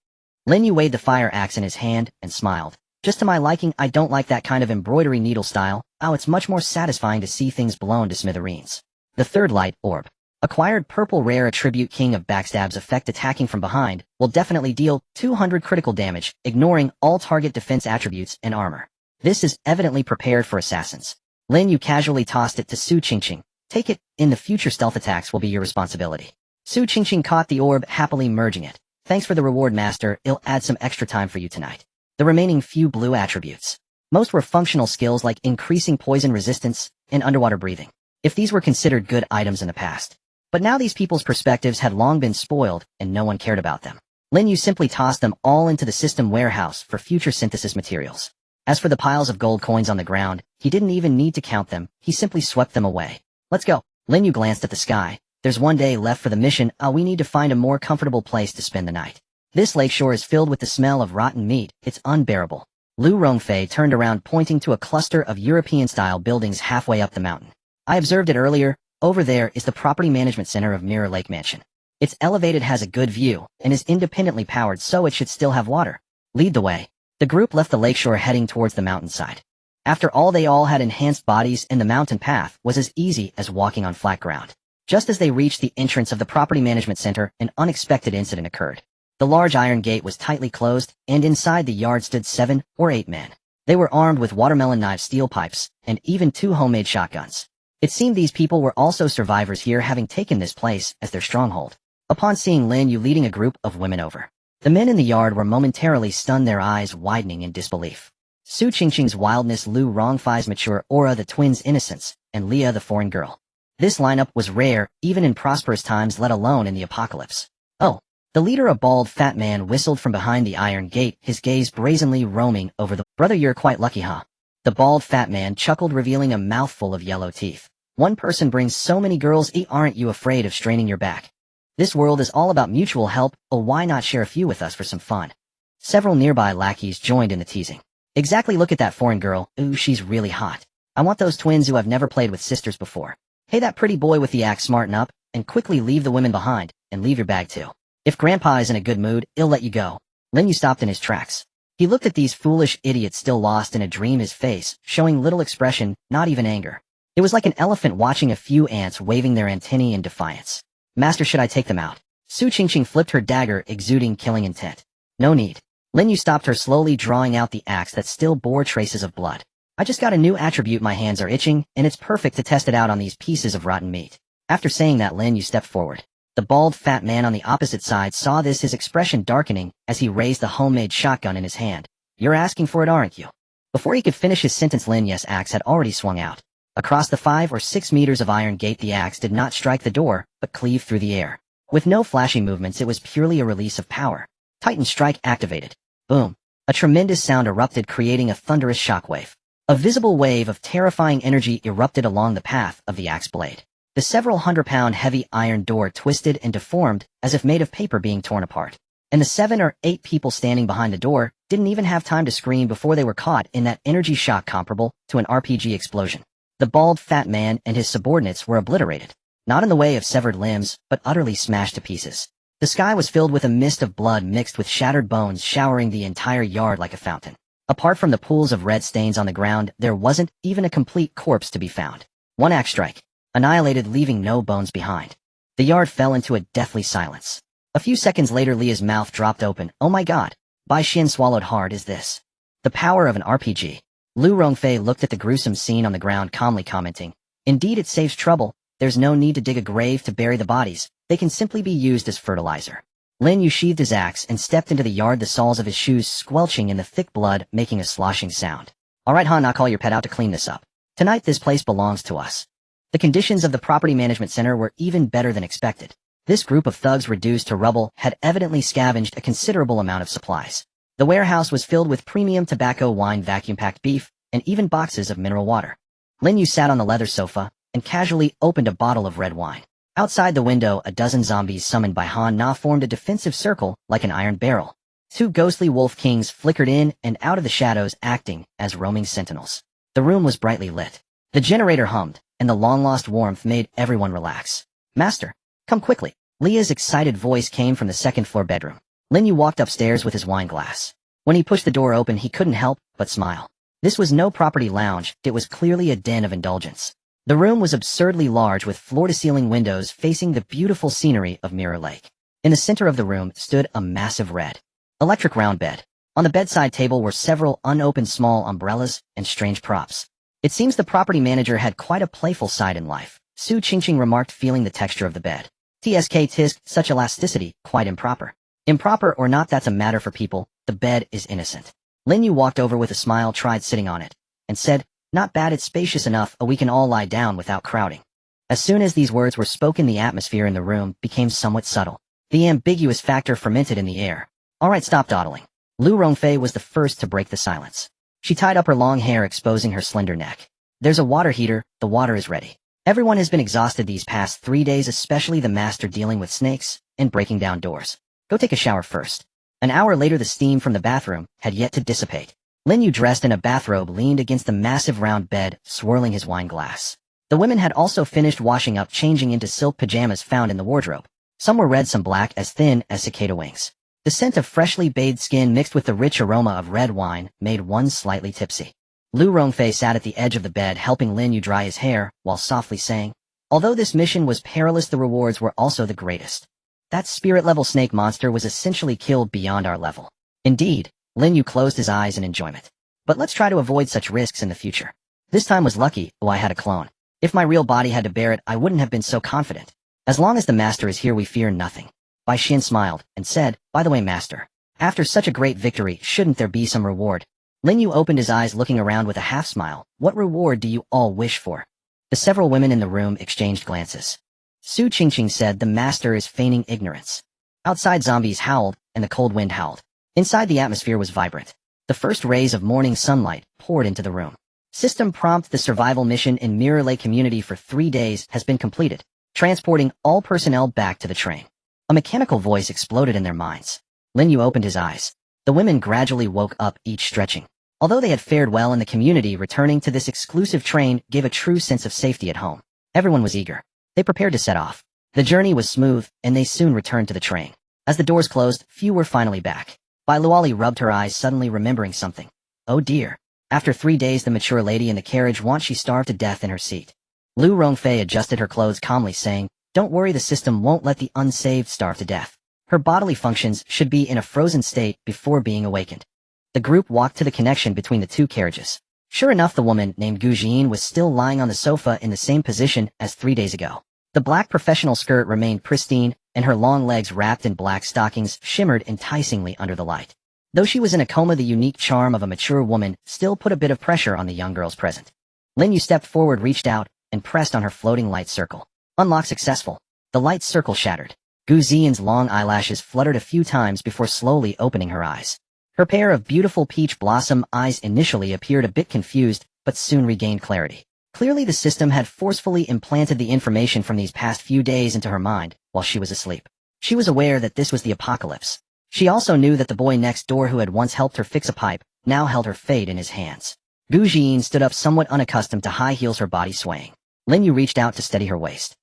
Lin Yu weighed the fire axe in his hand and smiled. Just to my liking, I don't like that kind of embroidery needle style. Oh, it's much more satisfying to see things blown to smithereens. The third light orb. Acquired purple rare attribute King of Backstab's effect attacking from behind will definitely deal 200 critical damage, ignoring all target defense attributes and armor. This is evidently prepared for assassins. Lin Yu casually tossed it to Su Qingqing. Take it, in the future stealth attacks will be your responsibility. Su Qingqing caught the orb, happily merging it. Thanks for the reward, Master, it'll add some extra time for you tonight. The remaining few blue attributes. Most were functional skills like increasing poison resistance and underwater breathing. If these were considered good items in the past. But now these people's perspectives had long been spoiled, and no one cared about them. Lin Yu simply tossed them all into the system warehouse for future synthesis materials. As for the piles of gold coins on the ground, he didn't even need to count them, he simply swept them away. Let's go. Lin Yu glanced at the sky. There's one day left for the mission, we need to find a more comfortable place to spend the night. This lakeshore is filled with the smell of rotten meat, it's unbearable. Lu Rongfei turned around, pointing to a cluster of European-style buildings halfway up the mountain. I observed it earlier. Over there is the property management center of Mirror Lake Mansion. It's elevated, has a good view, and is independently powered, so it should still have water. Lead the way. The group left the lakeshore, heading towards the mountainside. After all, they all had enhanced bodies, and the mountain path was as easy as walking on flat ground. Just as they reached the entrance of the property management center, an unexpected incident occurred. The large iron gate was tightly closed, and inside the yard stood 7 or 8 men. They were armed with watermelon knives, steel pipes, and even 2 homemade shotguns. It seemed these people were also survivors here, having taken this place as their stronghold. Upon seeing Lin Yu leading a group of women over, the men in the yard were momentarily stunned, their eyes widening in disbelief. Su Qingqing's wildness, Lu Rongfei's mature aura, the twins' innocence, and Leah, the foreign girl. This lineup was rare, even in prosperous times, let alone in the apocalypse. Oh. The leader, a bald fat man, whistled from behind the iron gate, his gaze brazenly roaming over the— Brother, you're quite lucky, huh? The bald fat man chuckled, revealing a mouthful of yellow teeth. One person brings so many girls, aren't you afraid of straining your back? This world is all about mutual help, why not share a few with us for some fun? Several nearby lackeys joined in the teasing. Exactly, look at that foreign girl, ooh, she's really hot. I want those twins who have never played with sisters before. Hey, that pretty boy with the axe, smarten up, and quickly leave the women behind, and leave your bag too. If Grandpa is in a good mood, he'll let you go. Lin Yu stopped in his tracks. He looked at these foolish idiots, still lost in a dream, his face showing little expression, not even anger. It was like an elephant watching a few ants waving their antennae in defiance. Master, should I take them out? Su Qingqing flipped her dagger, exuding killing intent. No need. Lin Yu stopped her, slowly drawing out the axe that still bore traces of blood. I just got a new attribute, my hands are itching, and it's perfect to test it out on these pieces of rotten meat. After saying that, Lin Yu stepped forward. The bald, fat man on the opposite side saw this, his expression darkening as he raised the homemade shotgun in his hand. You're asking for it, aren't you? Before he could finish his sentence, Lin Yu's axe had already swung out. Across the 5 or 6 meters of iron gate, the axe did not strike the door, but cleave through the air. With no flashy movements, it was purely a release of power. Titan strike activated. Boom. A tremendous sound erupted, creating a thunderous shockwave. A visible wave of terrifying energy erupted along the path of the axe blade. The several 100-pound heavy iron door twisted and deformed as if made of paper being torn apart. And the 7 or 8 people standing behind the door didn't even have time to scream before they were caught in that energy shock comparable to an RPG explosion. The bald, fat man and his subordinates were obliterated. Not in the way of severed limbs, but utterly smashed to pieces. The sky was filled with a mist of blood mixed with shattered bones, showering the entire yard like a fountain. Apart from the pools of red stains on the ground, there wasn't even a complete corpse to be found. One axe strike. Annihilated, leaving no bones behind. The yard fell into a deathly silence. A few seconds later, Leah's mouth dropped open. Oh my god. Bai Xin swallowed hard. Is this the power of an RPG? Lu Rongfei looked at the gruesome scene on the ground, calmly commenting, indeed, it saves trouble. There's no need to dig a grave to bury the bodies. They can simply be used as fertilizer. Lin Yu sheathed his axe and stepped into the yard, the soles of his shoes squelching in the thick blood, making a sloshing sound. Alright, Han, I'll call your pet out to clean this up. Tonight this place belongs to us. The conditions of the property management center were even better than expected. This group of thugs reduced to rubble had evidently scavenged a considerable amount of supplies. The warehouse was filled with premium tobacco, wine, vacuum-packed beef, and even boxes of mineral water. Lin Yu sat on the leather sofa and casually opened a bottle of red wine. Outside the window, a dozen zombies summoned by Han Na formed a defensive circle like an iron barrel. 2 ghostly wolf kings flickered in and out of the shadows, acting as roaming sentinels. The room was brightly lit. The generator hummed, and the long-lost warmth made everyone relax. Master, come quickly. Leah's excited voice came from the second-floor bedroom. Lin Yu walked upstairs with his wine glass. When he pushed the door open, he couldn't help but smile. This was no property lounge, it was clearly a den of indulgence. The room was absurdly large, with floor-to-ceiling windows facing the beautiful scenery of Mirror Lake. In the center of the room stood a massive red, electric round bed. On the bedside table were several unopened small umbrellas and strange props. It seems the property manager had quite a playful side in life, Su Qingqing remarked, feeling the texture of the bed. Tisk, such elasticity, quite improper. Improper or not, that's a matter for people. The bed is innocent. Lin Yu walked over with a smile, tried sitting on it, and said, not bad, it's spacious enough, we can all lie down without crowding. As soon as these words were spoken, the atmosphere in the room became somewhat subtle. The ambiguous factor fermented in the air. Alright, stop dawdling. Lu Rongfei was the first to break the silence. She tied up her long hair, exposing her slender neck. There's a water heater, the water is ready. Everyone has been exhausted these past 3 days, especially the master dealing with snakes and breaking down doors. Go take a shower first. An hour later, the steam from the bathroom had yet to dissipate. Lin Yu, dressed in a bathrobe, leaned against the massive round bed, swirling his wine glass. The women had also finished washing up, changing into silk pajamas found in the wardrobe. Some were red, some black, as thin as cicada wings. The scent of freshly bathed skin mixed with the rich aroma of red wine made one slightly tipsy. Lu Rongfei sat at the edge of the bed, helping Lin Yu dry his hair, while softly saying, although this mission was perilous, the rewards were also the greatest. That spirit-level snake monster was essentially killed beyond our level. Indeed, Lin Yu closed his eyes in enjoyment. But let's try to avoid such risks in the future. This time was lucky, I had a clone. If my real body had to bear it, I wouldn't have been so confident. As long as the master is here, we fear nothing. Bai Xin smiled, and said, by the way, master, after such a great victory, shouldn't there be some reward? Lin Yu opened his eyes, looking around with a half-smile. What reward do you all wish for? The several women in the room exchanged glances. Su Qingqing said, the master is feigning ignorance. Outside, zombies howled, and the cold wind howled. Inside, the atmosphere was vibrant. The first rays of morning sunlight poured into the room. System prompt: the survival mission in Mirror Lake community for 3 days has been completed, transporting all personnel back to the train. A mechanical voice exploded in their minds. Lin Yu opened his eyes. The women gradually woke up, each stretching. Although they had fared well in the community, returning to this exclusive train gave a true sense of safety at home. Everyone was eager. They prepared to set off. The journey was smooth, and they soon returned to the train. As the doors closed, few were finally back. Bai Luoli rubbed her eyes, suddenly remembering something. Oh dear. After 3 days, the mature lady in the carriage wants she starved to death in her seat. Lu Rongfei adjusted her clothes calmly, saying, don't worry, the system won't let the unsaved starve to death. Her bodily functions should be in a frozen state before being awakened. The group walked to the connection between the two carriages. Sure enough, the woman named Gu Jin was still lying on the sofa in the same position as 3 days ago. The black professional skirt remained pristine, and her long legs wrapped in black stockings shimmered enticingly under the light. Though she was in a coma, the unique charm of a mature woman still put a bit of pressure on the young girls present. Lin Yu stepped forward, reached out, and pressed on her floating light circle. Unlock successful. The light circle shattered. Gu Xian's long eyelashes fluttered a few times before slowly opening her eyes. Her pair of beautiful peach blossom eyes initially appeared a bit confused, but soon regained clarity. Clearly the system had forcefully implanted the information from these past few days into her mind while she was asleep. She was aware that this was the apocalypse. She also knew that the boy next door who had once helped her fix a pipe now held her fate in his hands. Gu Jin stood up, somewhat unaccustomed to high heels, her body swaying. Lin Yu reached out to steady her waist.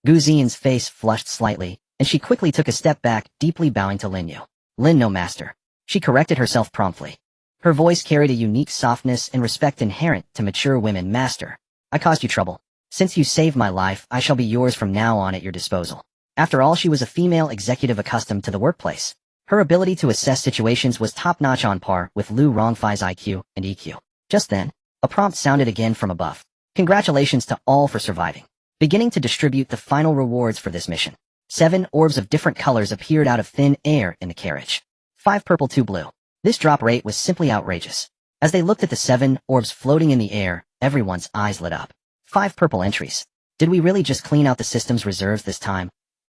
Gu Xian's face flushed slightly, and she quickly took a step back, deeply bowing to Lin Yu. Lin, no master. She corrected herself promptly. Her voice carried a unique softness and respect inherent to mature women. Master, I caused you trouble. Since you saved my life, I shall be yours from now on, at your disposal. After all, she was a female executive accustomed to the workplace. Her ability to assess situations was top-notch, on par with Lu Rongfei's IQ and EQ. Just then, a prompt sounded again from above. Congratulations to all for surviving. Beginning to distribute the final rewards for this mission. 7 orbs of different colors appeared out of thin air in the carriage. 5 purple, 2 blue. This drop rate was simply outrageous. As they looked at the 7 orbs floating in the air, everyone's eyes lit up. 5 purple entries. Did we really just clean out the system's reserves this time?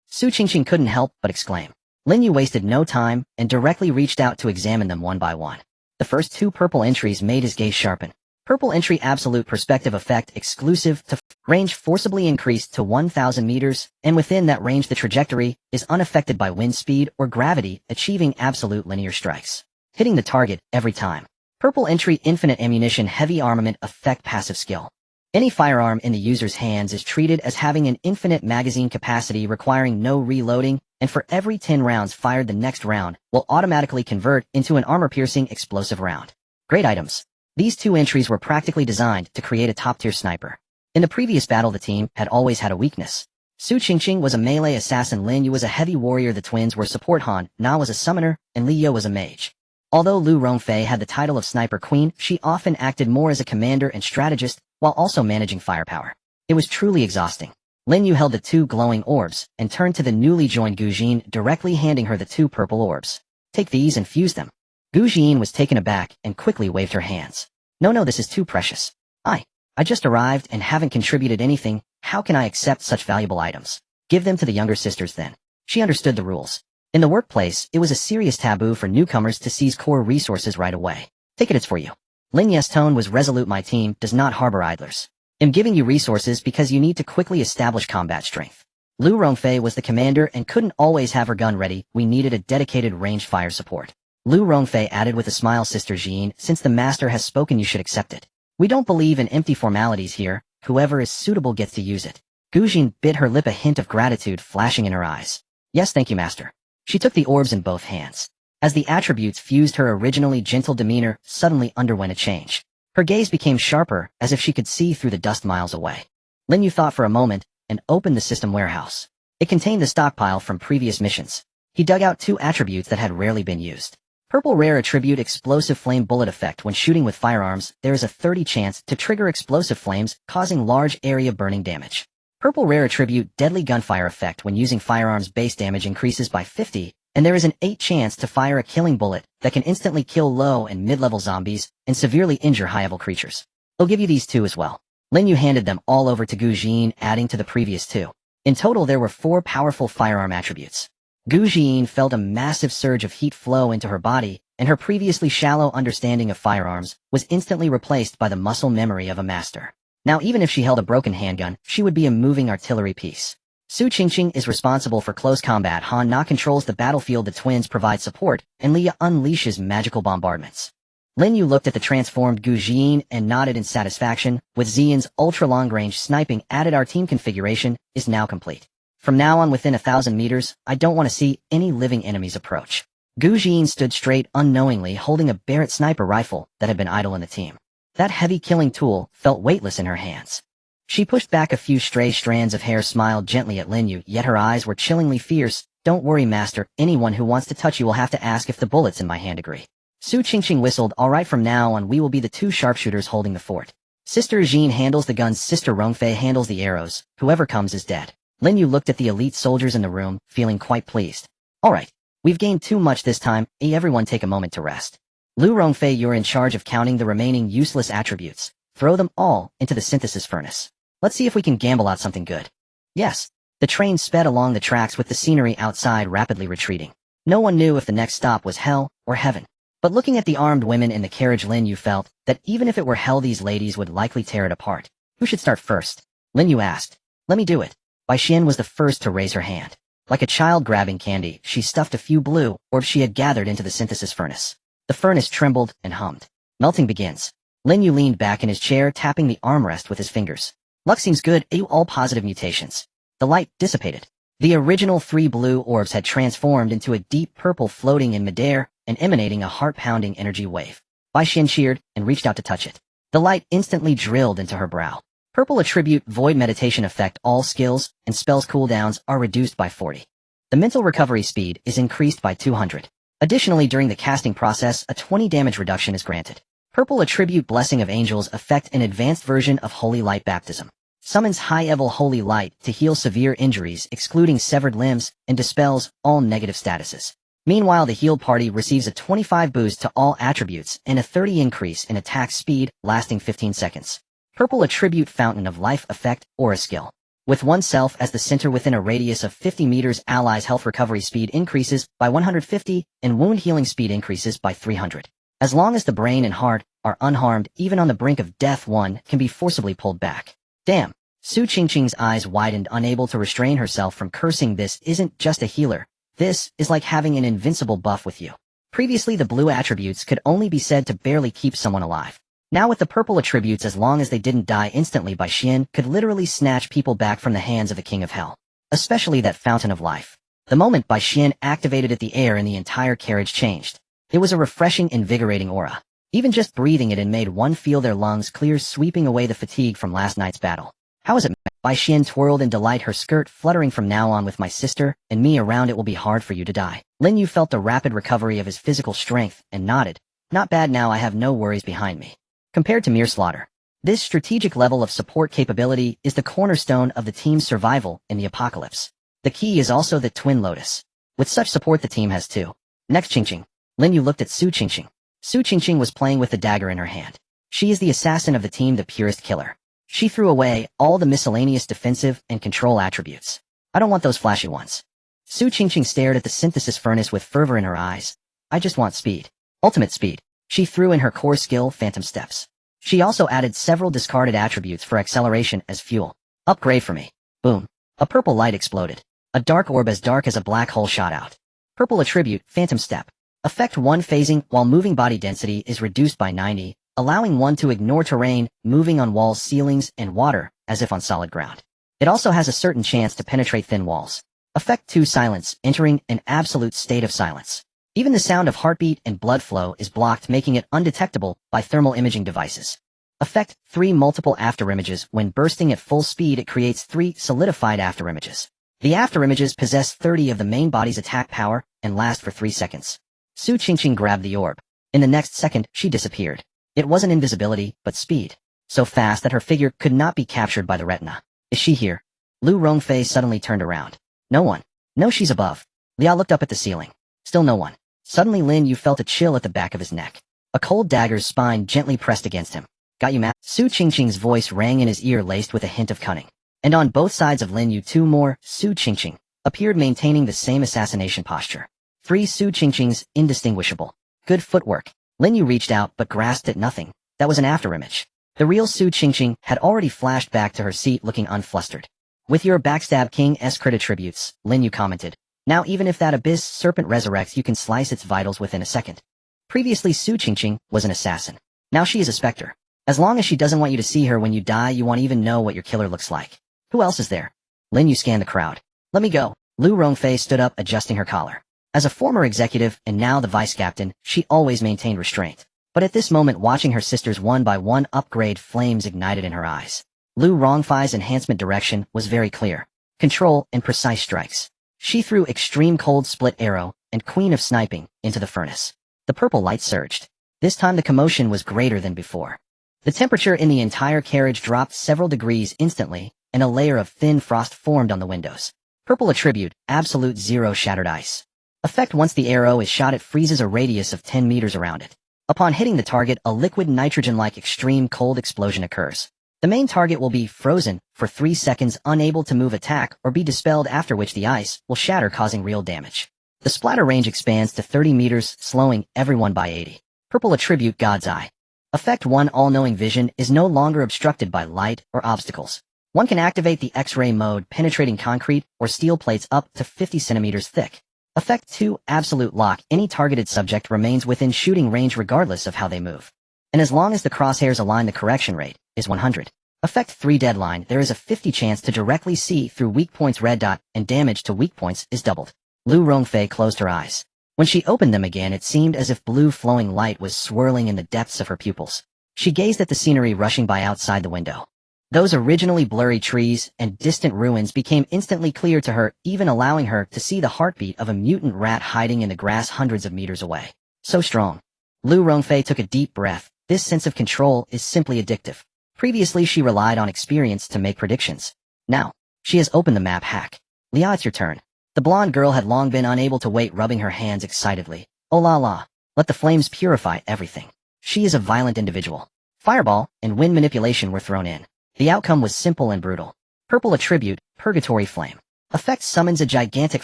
Su Qingqing couldn't help but exclaim. Lin Yu wasted no time and directly reached out to examine them one by one. The first 2 purple entries made his gaze sharpen. Purple entry, absolute perspective effect exclusive to range forcibly increased to 1,000 meters, and within that range the trajectory is unaffected by wind speed or gravity, achieving absolute linear strikes, hitting the target every time. Purple entry, infinite ammunition, heavy armament effect, passive skill. Any firearm in the user's hands is treated as having an infinite magazine capacity requiring no reloading, and for every 10 rounds fired, the next round will automatically convert into an armor-piercing explosive round. Great items. These 2 entries were practically designed to create a top-tier sniper. In the previous battle, the team had always had a weakness. Su Qingqing was a melee assassin, Lin Yu was a heavy warrior, the twins were support, Han Na was a summoner, and Li Yo was a mage. Although Lu Rongfei had the title of Sniper Queen, she often acted more as a commander and strategist while also managing firepower. It was truly exhausting. Lin Yu held the 2 glowing orbs and turned to the newly joined Gu Jin, directly handing her the 2 purple orbs. Take these and fuse them. Gu Jin was taken aback and quickly waved her hands. No, this is too precious. I just arrived and haven't contributed anything. How can I accept such valuable items? Give them to the younger sisters then. She understood the rules. In the workplace, it was a serious taboo for newcomers to seize core resources right away. Take it, it's for you. Lin Yu's tone was resolute. My team does not harbor idlers. I'm giving you resources because you need to quickly establish combat strength. Lu Rongfei was the commander and couldn't always have her gun ready. We needed a dedicated ranged fire support. Lu Rongfei added with a smile, Sister Jean, since the master has spoken, you should accept it. We don't believe in empty formalities here. Whoever is suitable gets to use it. Gu Jin bit her lip, a hint of gratitude flashing in her eyes. Yes, thank you, master. She took the orbs in both hands. As the attributes fused, her originally gentle demeanor suddenly underwent a change. Her gaze became sharper, as if she could see through the dust miles away. Lin Yu thought for a moment and opened the system warehouse. It contained the stockpile from previous missions. He dug out 2 attributes that had rarely been used. Purple rare attribute, explosive flame bullet effect. When shooting with firearms, there is a 30 chance to trigger explosive flames, causing large area burning damage. Purple rare attribute, deadly gunfire effect. When using firearms, base damage increases by 50, and there is an 8 chance to fire a killing bullet that can instantly kill low and mid-level zombies and severely injure high-level creatures. They'll give you these 2 as well. Lin Yu handed them all over to Gu Jin, adding to the previous 2. In total, there were 4 powerful firearm attributes. Gu Jin felt a massive surge of heat flow into her body, and her previously shallow understanding of firearms was instantly replaced by the muscle memory of a master. Now, even if she held a broken handgun, she would be a moving artillery piece. Su Qingqing is responsible for close combat. Han Na controls the battlefield. The twins provide support, and Leah unleashes magical bombardments. Lin Yu looked at the transformed Gu Jin and nodded in satisfaction. With Xian's ultra-long-range sniping added, our team configuration is now complete. From now on, within 1,000 meters, I don't want to see any living enemies approach. Gu Jin stood straight, unknowingly holding a Barrett sniper rifle that had been idle in the team. That heavy killing tool felt weightless in her hands. She pushed back a few stray strands of hair, smiled gently at Lin Yu, yet her eyes were chillingly fierce, Don't worry, master. Anyone who wants to touch you will have to ask if the bullets in my hand agree. Su Qingqing whistled. All right, from now on we will be the two sharpshooters holding the fort. Sister Jean handles the guns, Sister Rongfei handles the arrows. Whoever comes is dead. Lin Yu looked at the elite soldiers in the room, feeling quite pleased. All right. We've gained too much this time. Everyone take a moment to rest. Lu Rongfei, you're in charge of counting the remaining useless attributes. Throw them all into the synthesis furnace. Let's see if we can gamble out something good. Yes. The train sped along the tracks with the scenery outside rapidly retreating. No one knew if the next stop was hell or heaven. But looking at the armed women in the carriage, Lin Yu felt that even if it were hell, these ladies would likely tear it apart. Who should start first? Lin Yu asked. Let me do it. Bai Xian was the first to raise her hand. Like a child grabbing candy, she stuffed a few blue orbs she had gathered into the synthesis furnace. The furnace trembled and hummed. Melting begins. Lin Yu leaned back in his chair, tapping the armrest with his fingers. Luck seems good. All positive mutations. The light dissipated. The original 3 blue orbs had transformed into a deep purple, floating in midair and emanating a heart-pounding energy wave. Bai Xian cheered and reached out to touch it. The light instantly drilled into her brow. Purple attribute, void meditation effect. All skills and spells cooldowns are reduced by 40. The mental recovery speed is increased by 200. Additionally, during the casting process, a 20 damage reduction is granted. Purple attribute, blessing of angels effect, an advanced version of holy light baptism. Summons high-level holy light to heal severe injuries, excluding severed limbs, and dispels all negative statuses. Meanwhile, the healed party receives a 25 boost to all attributes and a 30 increase in attack speed, lasting 15 seconds. Purple attribute, fountain of life effect, aura skill. With oneself as the center within a radius of 50 meters, allies' health recovery speed increases by 150 and wound healing speed increases by 300. As long as the brain and heart are unharmed, even on the brink of death, one can be forcibly pulled back. Damn. Su Qingqing's eyes widened, unable to restrain herself from cursing. This isn't just a healer. This is like having an invincible buff with you. Previously, the blue attributes could only be said to barely keep someone alive. Now with the purple attributes, as long as they didn't die instantly, Bai Xian could literally snatch people back from the hands of the King of Hell. Especially that fountain of life. The moment Bai Xian activated it, the air in the entire carriage changed. It was a refreshing, invigorating aura. Even just breathing it in made one feel their lungs clear, sweeping away the fatigue from last night's battle. How is it? Bai Xian twirled in delight, her skirt fluttering. From now on, with my sister and me around, it will be hard for you to die. Lin Yu felt the rapid recovery of his physical strength and nodded. Not bad, now I have no worries behind me. Compared to mere slaughter, this strategic level of support capability is the cornerstone of the team's survival in the apocalypse. The key is also the Twin Lotus. With such support, the team has two. Next, Qingqing. Lin Yu looked at Su Qingqing. Su Qingqing was playing with the dagger in her hand. She is the assassin of the team, the purest killer. She threw away all the miscellaneous defensive and control attributes. I don't want those flashy ones. Su Qingqing stared at the synthesis furnace with fervor in her eyes. I just want speed. Ultimate speed. She threw in her core skill, Phantom Steps. She also added several discarded attributes for acceleration as fuel. Upgrade for me. Boom. A purple light exploded. A dark orb as dark as a black hole shot out. Purple attribute, Phantom Step. Effect 1, phasing while moving, body density is reduced by 90, allowing one to ignore terrain, moving on walls, ceilings, and water, as if on solid ground. It also has a certain chance to penetrate thin walls. Effect 2, silence, entering an absolute state of silence. Even the sound of heartbeat and blood flow is blocked, making it undetectable by thermal imaging devices. Effect 3, multiple afterimages. When bursting at full speed, it creates 3 solidified afterimages. The afterimages possess 30 of the main body's attack power and last for 3 seconds. Su Qingqing grabbed the orb. In the next second, she disappeared. It wasn't invisibility, but speed. So fast that her figure could not be captured by the retina. Is she here? Lu Rongfei suddenly turned around. No one. No, she's above. Liao looked up at the ceiling. Still no one. Suddenly Lin Yu felt a chill at the back of his neck. A cold dagger's spine gently pressed against him. Got you, Matt? Su Qingqing's voice rang in his ear, laced with a hint of cunning. And on both sides of Lin Yu, 2 more Su Qingqing appeared, maintaining the same assassination posture. 3 Su Qingqings, indistinguishable. Good footwork. Lin Yu reached out but grasped at nothing. That was an afterimage. The real Su Qingqing had already flashed back to her seat, looking unflustered. With your backstab King's crit attributes, Lin Yu commented. Now even if that abyss serpent resurrects, you can slice its vitals within a second. Previously, Su Qingqing was an assassin. Now she is a specter. As long as she doesn't want you to see her when you die, you won't even know what your killer looks like. Who else is there? Lin Yu scanned the crowd. Let me go. Lu Rongfei stood up, adjusting her collar. As a former executive and now the vice captain, she always maintained restraint. But at this moment, watching her sisters one by one upgrade, flames ignited in her eyes. Lu Rongfei's enhancement direction was very clear. Control and precise strikes. She threw Extreme Cold Split Arrow and Queen of Sniping into the furnace. The purple light surged. This time the commotion was greater than before. The temperature in the entire carriage dropped several degrees instantly, and a layer of thin frost formed on the windows. Purple attribute, Absolute Zero Shattered Ice. Effect: once the arrow is shot, it freezes a radius of 10 meters around it. Upon hitting the target, a liquid nitrogen-like extreme cold explosion occurs. The main target will be frozen for 3 seconds, unable to move, attack, or be dispelled, after which the ice will shatter, causing real damage. The splatter range expands to 30 meters, slowing everyone by 80. Purple attribute, God's Eye. Effect: 1. All-knowing vision is no longer obstructed by light or obstacles. One can activate the X-ray mode, penetrating concrete or steel plates up to 50 centimeters thick. Effect: 2. Absolute Lock. Any targeted subject remains within shooting range regardless of how they move. And as long as the crosshairs align, the correction rate is 100. Effect: 3. Deadline. There is a 50 chance to directly see through weak points. Red dot, and damage to weak points is doubled. Lu Rongfei closed her eyes. When she opened them again, it seemed as if blue flowing light was swirling in the depths of her pupils. She gazed at the scenery rushing by outside the window. Those originally blurry trees and distant ruins became instantly clear to her, even allowing her to see the heartbeat of a mutant rat hiding in the grass hundreds of meters away. So strong. Lu Rongfei took a deep breath. This sense of control is simply addictive. Previously she relied on experience to make predictions. Now, she has opened the map hack. Lia, it's your turn. The blonde girl had long been unable to wait, rubbing her hands excitedly. Oh la la. Let the flames purify everything. She is a violent individual. Fireball and wind manipulation were thrown in. The outcome was simple and brutal. Purple attribute, Purgatory Flame. Effect: summons a gigantic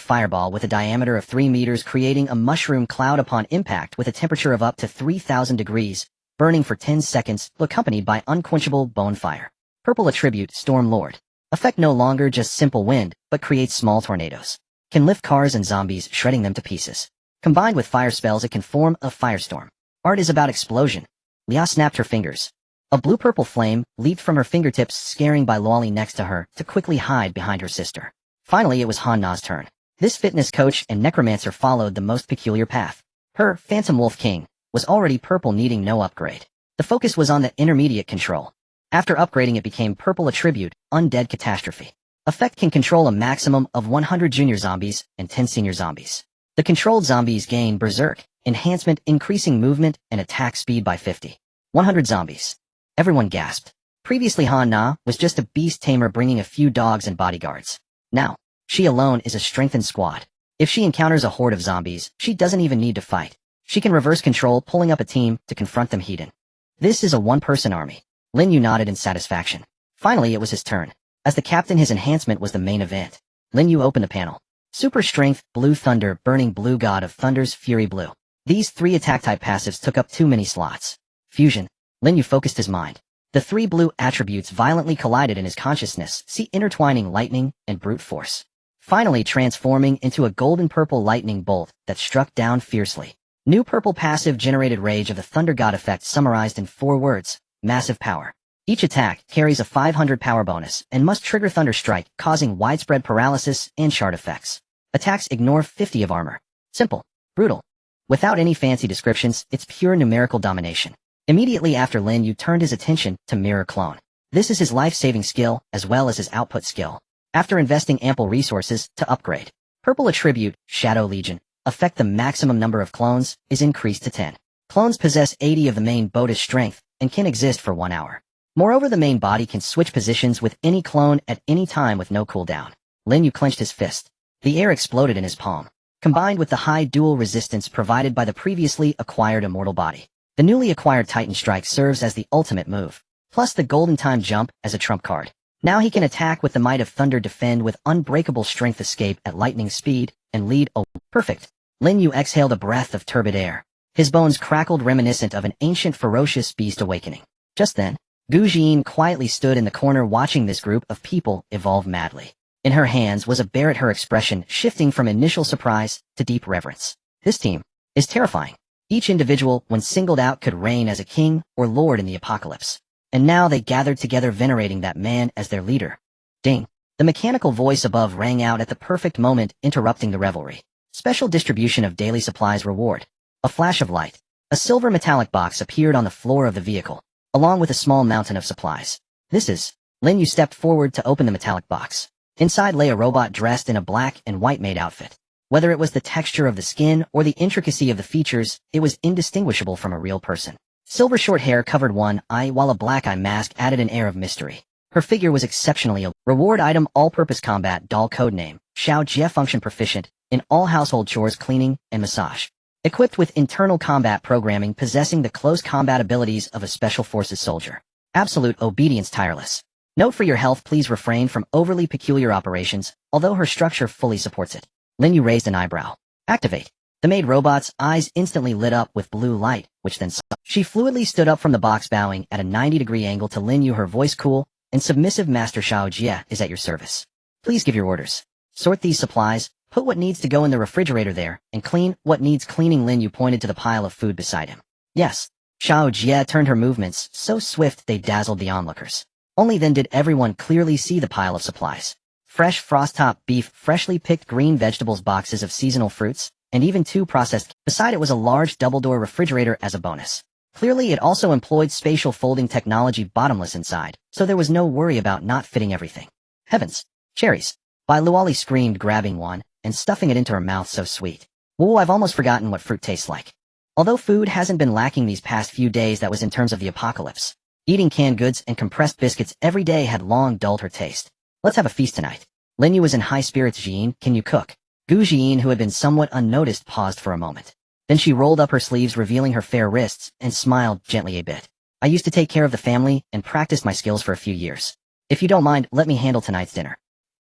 fireball with a diameter of 3 meters, creating a mushroom cloud upon impact with a temperature of up to 3,000 degrees, burning for 10 seconds, accompanied by unquenchable bone fire. Purple attribute, Storm Lord. Effect: no longer just simple wind, but creates small tornadoes. Can lift cars and zombies, shredding them to pieces. Combined with fire spells, it can form a firestorm. Art is about explosion. Lia snapped her fingers. A blue-purple flame leaped from her fingertips, scaring Bai Luoli next to her to quickly hide behind her sister. Finally, it was Han Na's turn. This fitness coach and necromancer followed the most peculiar path. Her Phantom Wolf King was already purple, needing no upgrade. The focus was on the intermediate control. After upgrading, it became Purple Attribute, Undead Catastrophe. Effect: can control a maximum of 100 junior zombies and 10 senior zombies. The controlled zombies gain Berserk enhancement, increasing movement and attack speed by 50. 100 zombies. Everyone gasped. Previously Han Na was just a beast tamer bringing a few dogs and bodyguards. Now, she alone is a strengthened squad. If she encounters a horde of zombies, she doesn't even need to fight. She can reverse control, pulling up a team to confront them hidden. This is a one-person army. Lin Yu nodded in satisfaction. Finally, it was his turn. As the captain, his enhancement was the main event. Lin Yu opened a panel. Super Strength, Blue Thunder, Burning Blue, God of Thunder's Fury Blue. These 3 attack-type passives took up too many slots. Fusion. Lin Yu focused his mind. The 3 blue attributes violently collided in his consciousness, see intertwining lightning and brute force. Finally transforming into a golden-purple lightning bolt that struck down fiercely. New purple passive generated Rage of the Thunder God effect, summarized in 4 words, massive power. Each attack carries a 500 power bonus and must trigger Thunder Strike, causing widespread paralysis and shard effects. Attacks ignore 50 of armor. Simple. Brutal. Without any fancy descriptions, it's pure numerical domination. Immediately after, Lin Yu turned his attention to Mirror Clone. This is his life-saving skill, as well as his output skill. After investing ample resources to upgrade, Purple Attribute, Shadow Legion. Effect: the maximum number of clones is increased to 10. Clones possess 80 of the main body's strength and can exist for 1 hour. Moreover, the main body can switch positions with any clone at any time with no cooldown. Lin Yu clenched his fist. The air exploded in his palm. Combined with the high dual resistance provided by the previously acquired immortal body, the newly acquired Titan Strike serves as the ultimate move, plus the Golden Time Jump as a trump card. Now he can attack with the Might of Thunder, defend with unbreakable strength, escape at lightning speed, and lead. Oh, perfect. Lin Yu exhaled a breath of turbid air. His bones crackled, reminiscent of an ancient ferocious beast awakening. Just then, Gu Jin quietly stood in the corner, watching this group of people evolve madly. In her hands was a barret, her expression shifting from initial surprise to deep reverence. This team is terrifying. Each individual, when singled out, could reign as a king or lord in the apocalypse. And now they gathered together, venerating that man as their leader. Ding! The mechanical voice above rang out at the perfect moment, interrupting the revelry. Special distribution of daily supplies reward. A flash of light. A silver metallic box appeared on the floor of the vehicle, along with a small mountain of supplies. This is... Lin Yu stepped forward to open the metallic box. Inside lay a robot dressed in a black and white maid outfit. Whether it was the texture of the skin or the intricacy of the features, it was indistinguishable from a real person. Silver short hair covered one eye while a black eye mask added an air of mystery. Her figure was exceptionally reward item all-purpose combat doll codename, Xiao Jie function proficient, in all household chores cleaning and massage. Equipped with internal combat programming possessing the close combat abilities of a special forces soldier. Absolute obedience tireless. Note for your health please refrain from overly peculiar operations, although her structure fully supports it. Lin Yu raised an eyebrow. Activate. The maid robot's eyes instantly lit up with blue light, which then she fluidly stood up from the box bowing at a 90-degree angle to Lin Yu, her voice cool and submissive. Master Xiao Jie is at your service. Please give your orders. Sort these supplies, put what needs to go in the refrigerator there, and clean what needs cleaning. Lin Yu pointed to the pile of food beside him. Yes. Xiao Jie turned, her movements so swift they dazzled the onlookers. Only then did everyone clearly see the pile of supplies. Fresh frost-top beef, freshly picked green vegetables, boxes of seasonal fruits, and even 2 processed. Beside it was a large double-door refrigerator as a bonus. Clearly it also employed spatial folding technology, bottomless inside, so there was no worry about not fitting everything. Heavens! Cherries! Bai Luali screamed, grabbing one and stuffing it into her mouth. So sweet. Whoa, I've almost forgotten what fruit tastes like. Although food hasn't been lacking these past few days, that was in terms of the apocalypse. Eating canned goods and compressed biscuits every day had long dulled her taste. Let's have a feast tonight. Lin Yu was in high spirits. Jin, can you cook? Gu Jin, who had been somewhat unnoticed, paused for a moment. Then she rolled up her sleeves, revealing her fair wrists, and smiled gently a bit. I used to take care of the family and practiced my skills for a few years. If you don't mind, let me handle tonight's dinner.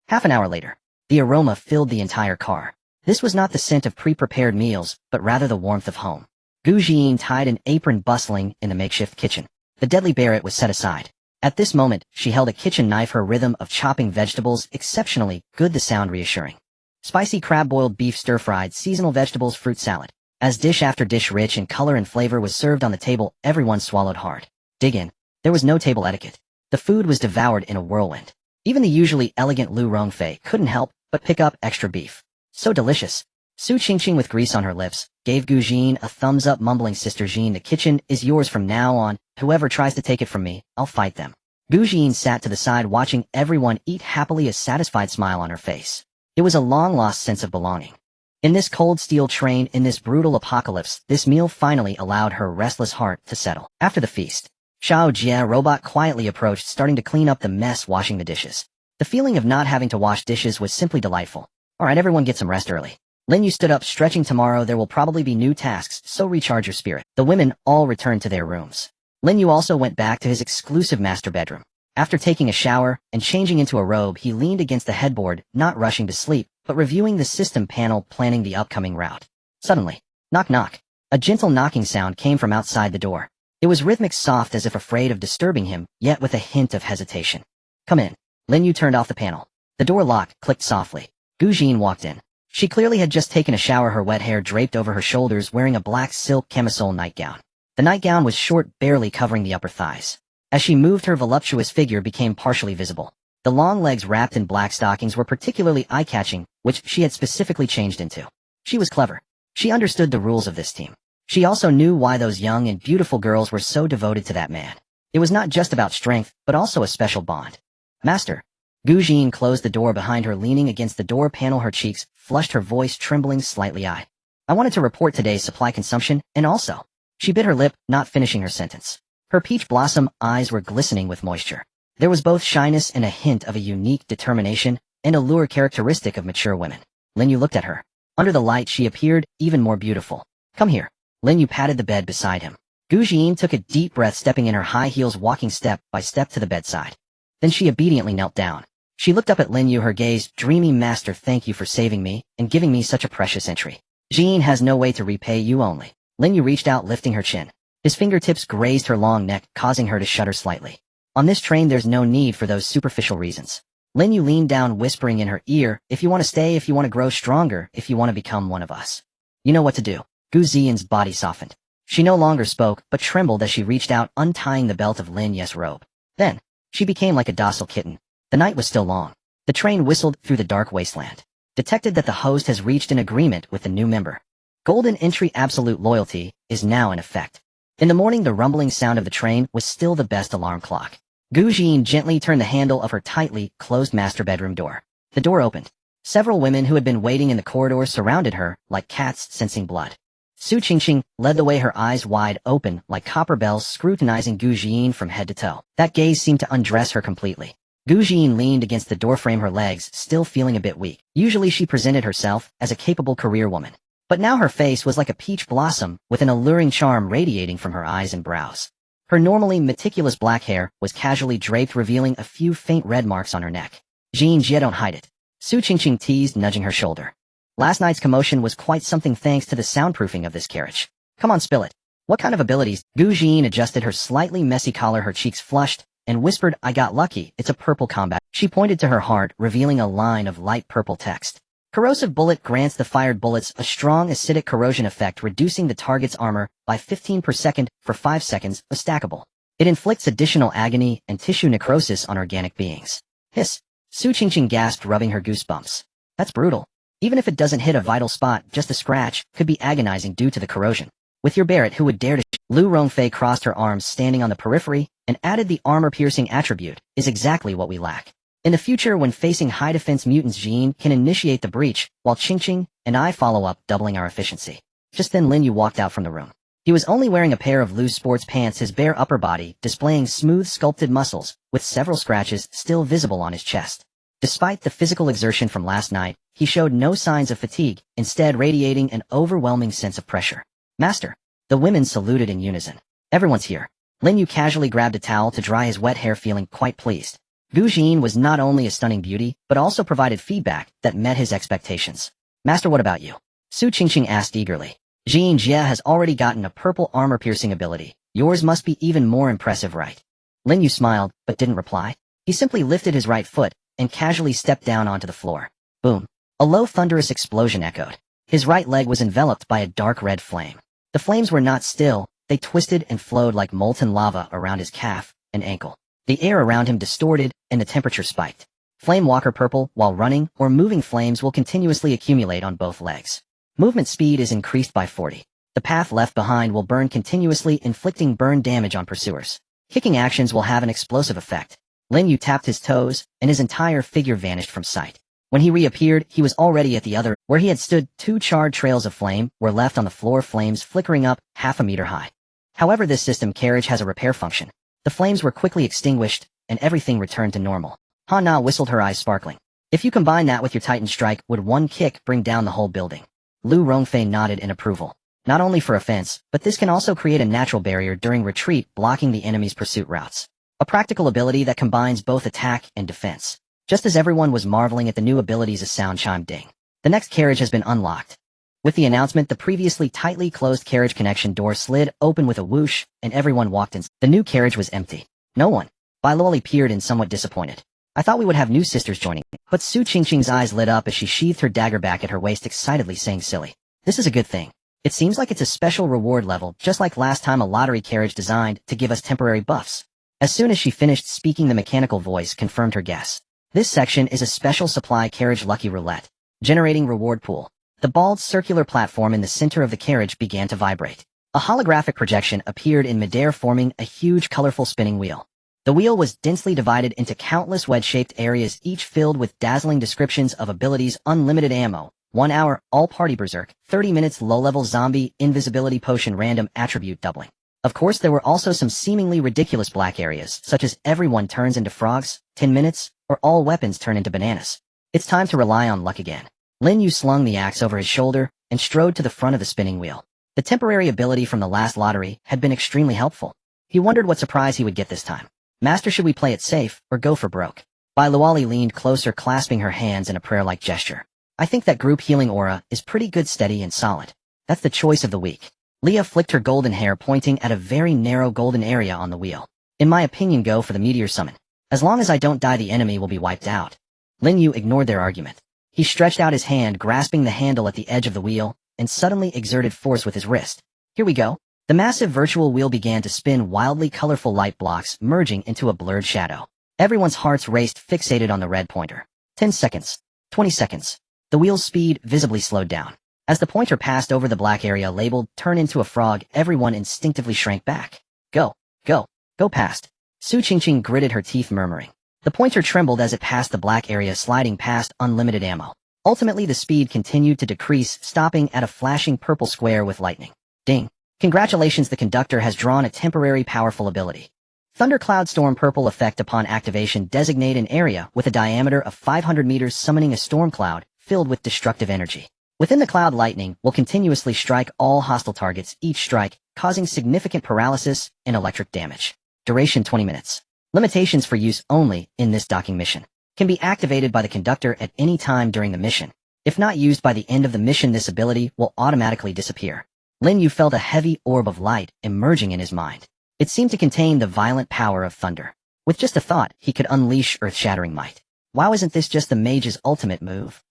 Half an hour later, the aroma filled the entire car. This was not the scent of pre-prepared meals, but rather the warmth of home. Gu Jin tied an apron, bustling in the makeshift kitchen. The deadly Barrett was set aside. At this moment, she held a kitchen knife, her rhythm of chopping vegetables exceptionally good, the sound reassuring. Spicy crab, boiled beef, stir-fried, seasonal vegetables, fruit salad. As dish after dish, rich in color and flavor, was served on the table, everyone swallowed hard. Dig in. There was no table etiquette. The food was devoured in a whirlwind. Even the usually elegant Lu Rongfei couldn't help but pick up extra beef. So delicious. Su Qingqing, with grease on her lips, gave Gu Jin a thumbs up, mumbling, Sister Jin, the kitchen is yours from now on. Whoever tries to take it from me, I'll fight them. Gu Jin sat to the side, watching everyone eat happily, a satisfied smile on her face. It was a long-lost sense of belonging. In this cold steel train, in this brutal apocalypse, this meal finally allowed her restless heart to settle. After the feast, Xiao Jie robot quietly approached, starting to clean up the mess, washing the dishes. The feeling of not having to wash dishes was simply delightful. Alright, everyone get some rest early. Lin Yu stood up, stretching. Tomorrow there will probably be new tasks, so recharge your spirit. The women all returned to their rooms. Lin Yu also went back to his exclusive master bedroom. After taking a shower and changing into a robe, he leaned against the headboard, not rushing to sleep, but reviewing the system panel, planning the upcoming route. Suddenly, knock knock. A gentle knocking sound came from outside the door. It was rhythmic, soft, as if afraid of disturbing him, yet with a hint of hesitation. Come in. Lin Yu turned off the panel. The door lock clicked softly. Gu Jin walked in. She clearly had just taken a shower, her wet hair draped over her shoulders, wearing a black silk camisole nightgown. The nightgown was short, barely covering the upper thighs. As she moved, her voluptuous figure became partially visible. The long legs wrapped in black stockings were particularly eye-catching, which she had specifically changed into. She was clever. She understood the rules of this team. She also knew why those young and beautiful girls were so devoted to that man. It was not just about strength, but also a special bond. Master. Gu Jin closed the door behind her, leaning against the door panel, her cheeks flushed, her voice trembling slightly. I wanted to report today's supply consumption, and also. She bit her lip, not finishing her sentence. Her peach blossom eyes were glistening with moisture. There was both shyness and a hint of a unique determination, an allure characteristic of mature women. Lin Yu looked at her. Under the light she appeared even more beautiful. Come here. Lin Yu patted the bed beside him. Gu Jin took a deep breath, stepping in her high heels, walking step by step to the bedside. Then she obediently knelt down. She looked up at Lin Yu, her gaze dreamy. Master, thank you for saving me and giving me such a precious entry. Jin has no way to repay you only. Lin Yu reached out, lifting her chin. His fingertips grazed her long neck, causing her to shudder slightly. On this train there's no need for those superficial reasons. Lin Yu leaned down, whispering in her ear, if you want to stay, if you want to grow stronger, if you want to become one of us. You know what to do. Gu Xian's body softened. She no longer spoke, but trembled as she reached out, untying the belt of Lin Yu's robe. Then, she became like a docile kitten. The night was still long. The train whistled through the dark wasteland. Detected that the host has reached an agreement with the new member. Golden entry absolute loyalty is now in effect. In the morning, the rumbling sound of the train was still the best alarm clock. Gu Jin gently turned the handle of her tightly closed master bedroom door. The door opened. Several women who had been waiting in the corridor surrounded her, like cats sensing blood. Su Qingqing led the way, her eyes wide open, like copper bells, scrutinizing Gu Jin from head to toe. That gaze seemed to undress her completely. Gu Jin leaned against the doorframe, her legs still feeling a bit weak. Usually she presented herself as a capable career woman. But now her face was like a peach blossom, with an alluring charm radiating from her eyes and brows. Her normally meticulous black hair was casually draped, revealing a few faint red marks on her neck. Jin Jie, don't hide it. Su Qingqing teased, nudging her shoulder. Last night's commotion was quite something thanks to the soundproofing of this carriage. Come on, spill it. What kind of abilities? Gu Jin adjusted her slightly messy collar, her cheeks flushed, and whispered, I got lucky, it's a purple combat. She pointed to her heart, revealing a line of light purple text. Corrosive bullet grants the fired bullets a strong acidic corrosion effect, reducing the target's armor by 15 per second for 5 seconds, a stackable. It inflicts additional agony and tissue necrosis on organic beings. Hiss. Su Qingqing gasped, rubbing her goosebumps. That's brutal. Even if it doesn't hit a vital spot, just a scratch could be agonizing due to the corrosion. With your Barrett, who would dare to... Lu Rongfei crossed her arms, standing on the periphery, and added, the armor-piercing attribute is exactly what we lack. In the future, when facing high-defense mutants, Jin can initiate the breach, while Qingqing and I follow up, doubling our efficiency. Just then Lin Yu walked out from the room. He was only wearing a pair of loose sports pants, his bare upper body displaying smooth sculpted muscles, with several scratches still visible on his chest. Despite the physical exertion from last night, he showed no signs of fatigue, instead radiating an overwhelming sense of pressure. Master. The women saluted in unison. Everyone's here. Lin Yu casually grabbed a towel to dry his wet hair, feeling quite pleased. Gu Jin was not only a stunning beauty, but also provided feedback that met his expectations. Master, what about you? Su Qingqing asked eagerly. Jin Jie has already gotten a purple armor-piercing ability. Yours must be even more impressive, right? Lin Yu smiled, but didn't reply. He simply lifted his right foot and casually stepped down onto the floor. Boom. A low thunderous explosion echoed. His right leg was enveloped by a dark red flame. The flames were not still, they twisted and flowed like molten lava around his calf and ankle. The air around him distorted, and the temperature spiked. Flame Walker Purple, while running or moving, flames will continuously accumulate on both legs. Movement speed is increased by 40. The path left behind will burn continuously, inflicting burn damage on pursuers. Kicking actions will have an explosive effect. Lin Yu tapped his toes, and his entire figure vanished from sight. When he reappeared, he was already at the other, where he had stood. 2 charred trails of flame were left on the floor, flames flickering up, half a meter high. However, this system carriage has a repair function. The flames were quickly extinguished, and everything returned to normal. Han Na whistled, her eyes sparkling. If you combine that with your Titan strike, would one kick bring down the whole building? Lu Rongfei nodded in approval. Not only for offense, but this can also create a natural barrier during retreat, blocking the enemy's pursuit routes. A practical ability that combines both attack and defense. Just as everyone was marveling at the new abilities, a sound chimed, ding. The next carriage has been unlocked. With the announcement, the previously tightly closed carriage connection door slid open with a whoosh, and everyone walked in. The new carriage was empty. No one. Bai Luoli peered in, somewhat disappointed. I thought we would have new sisters joining. But Su Qingqing's eyes lit up as she sheathed her dagger back at her waist, excitedly saying, silly. This is a good thing. It seems like it's a special reward level, just like last time, a lottery carriage designed to give us temporary buffs. As soon as she finished speaking, the mechanical voice confirmed her guess. This section is a special supply carriage lucky roulette. Generating reward pool. The bald circular platform in the center of the carriage began to vibrate. A holographic projection appeared in midair, forming a huge colorful spinning wheel. The wheel was densely divided into countless wedge-shaped areas, each filled with dazzling descriptions of abilities: unlimited ammo, 1 hour, all-party berserk, 30 minutes, low-level zombie, invisibility potion, random attribute doubling. Of course, there were also some seemingly ridiculous black areas, such as everyone turns into frogs, 10 minutes, or all weapons turn into bananas. It's time to rely on luck again. Lin Yu slung the axe over his shoulder and strode to the front of the spinning wheel. The temporary ability from the last lottery had been extremely helpful. He wondered what surprise he would get this time. Master, should we play it safe or go for broke? Bai Luoli leaned closer, clasping her hands in a prayer-like gesture. I think that group healing aura is pretty good, steady and solid. That's the choice of the week. Leah flicked her golden hair, pointing at a very narrow golden area on the wheel. In my opinion, go for the meteor summon. As long as I don't die, the enemy will be wiped out. Lin Yu ignored their argument. He stretched out his hand, grasping the handle at the edge of the wheel, and suddenly exerted force with his wrist. Here we go. The massive virtual wheel began to spin, wildly colorful light blocks merging into a blurred shadow. Everyone's hearts raced, fixated on the red pointer. 10 seconds. 20 seconds. The wheel's speed visibly slowed down. As the pointer passed over the black area labeled "turn into a frog," everyone instinctively shrank back. Go. Go. Go past. Su Qingqing gritted her teeth, murmuring. The pointer trembled as it passed the black area, sliding past unlimited ammo. Ultimately, the speed continued to decrease, stopping at a flashing purple square with lightning. Ding. Congratulations, the conductor has drawn a temporary powerful ability. Thundercloud Storm Purple effect upon activation. Designate an area with a diameter of 500 meters, summoning a storm cloud filled with destructive energy. Within the cloud, lightning will continuously strike all hostile targets, each strike causing significant paralysis and electric damage. Duration 20 minutes. Limitations: for use only in this docking mission. Can be activated by the conductor at any time during the mission. If not used by the end of the mission, this ability will automatically disappear. Lin Yu felt a heavy orb of light emerging in his mind. It seemed to contain the violent power of thunder. With just a thought, he could unleash earth-shattering might. Wow, isn't this just the mage's ultimate move?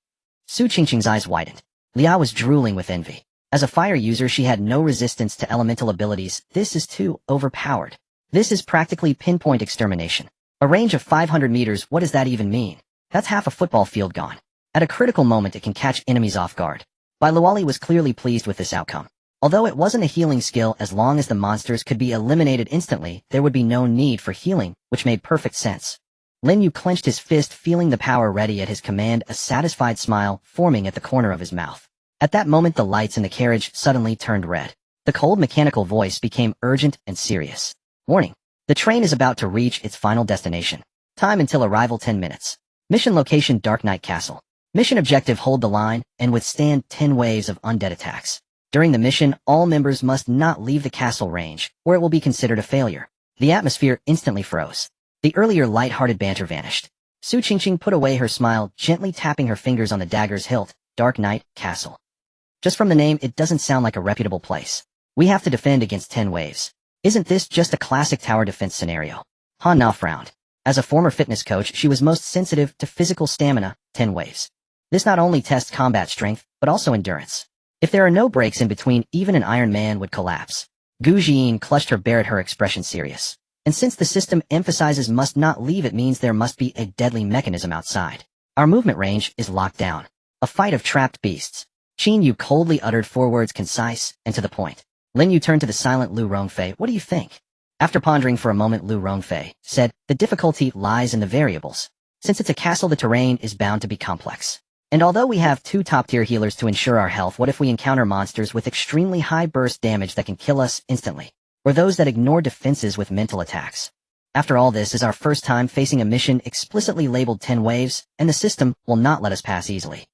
Su Qingqing's eyes widened. Liao was drooling with envy. As a fire user, she had no resistance to elemental abilities. This is too overpowered. This is practically pinpoint extermination. A range of 500 meters, what does that even mean? That's half a football field gone. At a critical moment, it can catch enemies off guard. Bai Luoli was clearly pleased with this outcome. Although it wasn't a healing skill, as long as the monsters could be eliminated instantly, there would be no need for healing, which made perfect sense. Lin Yu clenched his fist, feeling the power ready at his command, a satisfied smile forming at the corner of his mouth. At that moment, the lights in the carriage suddenly turned red. The cold mechanical voice became urgent and serious. Warning. The train is about to reach its final destination. Time until arrival 10 minutes. Mission location: Dark Knight Castle. Mission objective: hold the line and withstand 10 waves of undead attacks. During the mission, all members must not leave the castle range, or it will be considered a failure. The atmosphere instantly froze. The earlier light-hearted banter vanished. Su Qingqing put away her smile, gently tapping her fingers on the dagger's hilt. Dark Knight Castle. Just from the name, it doesn't sound like a reputable place. We have to defend against 10 waves. Isn't this just a classic tower defense scenario? Han Na frowned. As a former fitness coach, she was most sensitive to physical stamina. 10 waves. This not only tests combat strength, but also endurance. If there are no breaks in between, even an Iron Man would collapse. Gu Jiyin clutched her beard, her expression serious. And since the system emphasizes must not leave, it means there must be a deadly mechanism outside. Our movement range is locked down. A fight of trapped beasts. Qin Yu coldly uttered 4 words, concise and to the point. Lin Yu turned to the silent Lu Rongfei. What do you think? After pondering for a moment, Lu Rongfei said, the difficulty lies in the variables. Since it's a castle, the terrain is bound to be complex. And although we have 2 top-tier healers to ensure our health, what if we encounter monsters with extremely high burst damage that can kill us instantly? Or those that ignore defenses with mental attacks? After all, this is our first time facing a mission explicitly labeled 10 waves, and the system will not let us pass easily.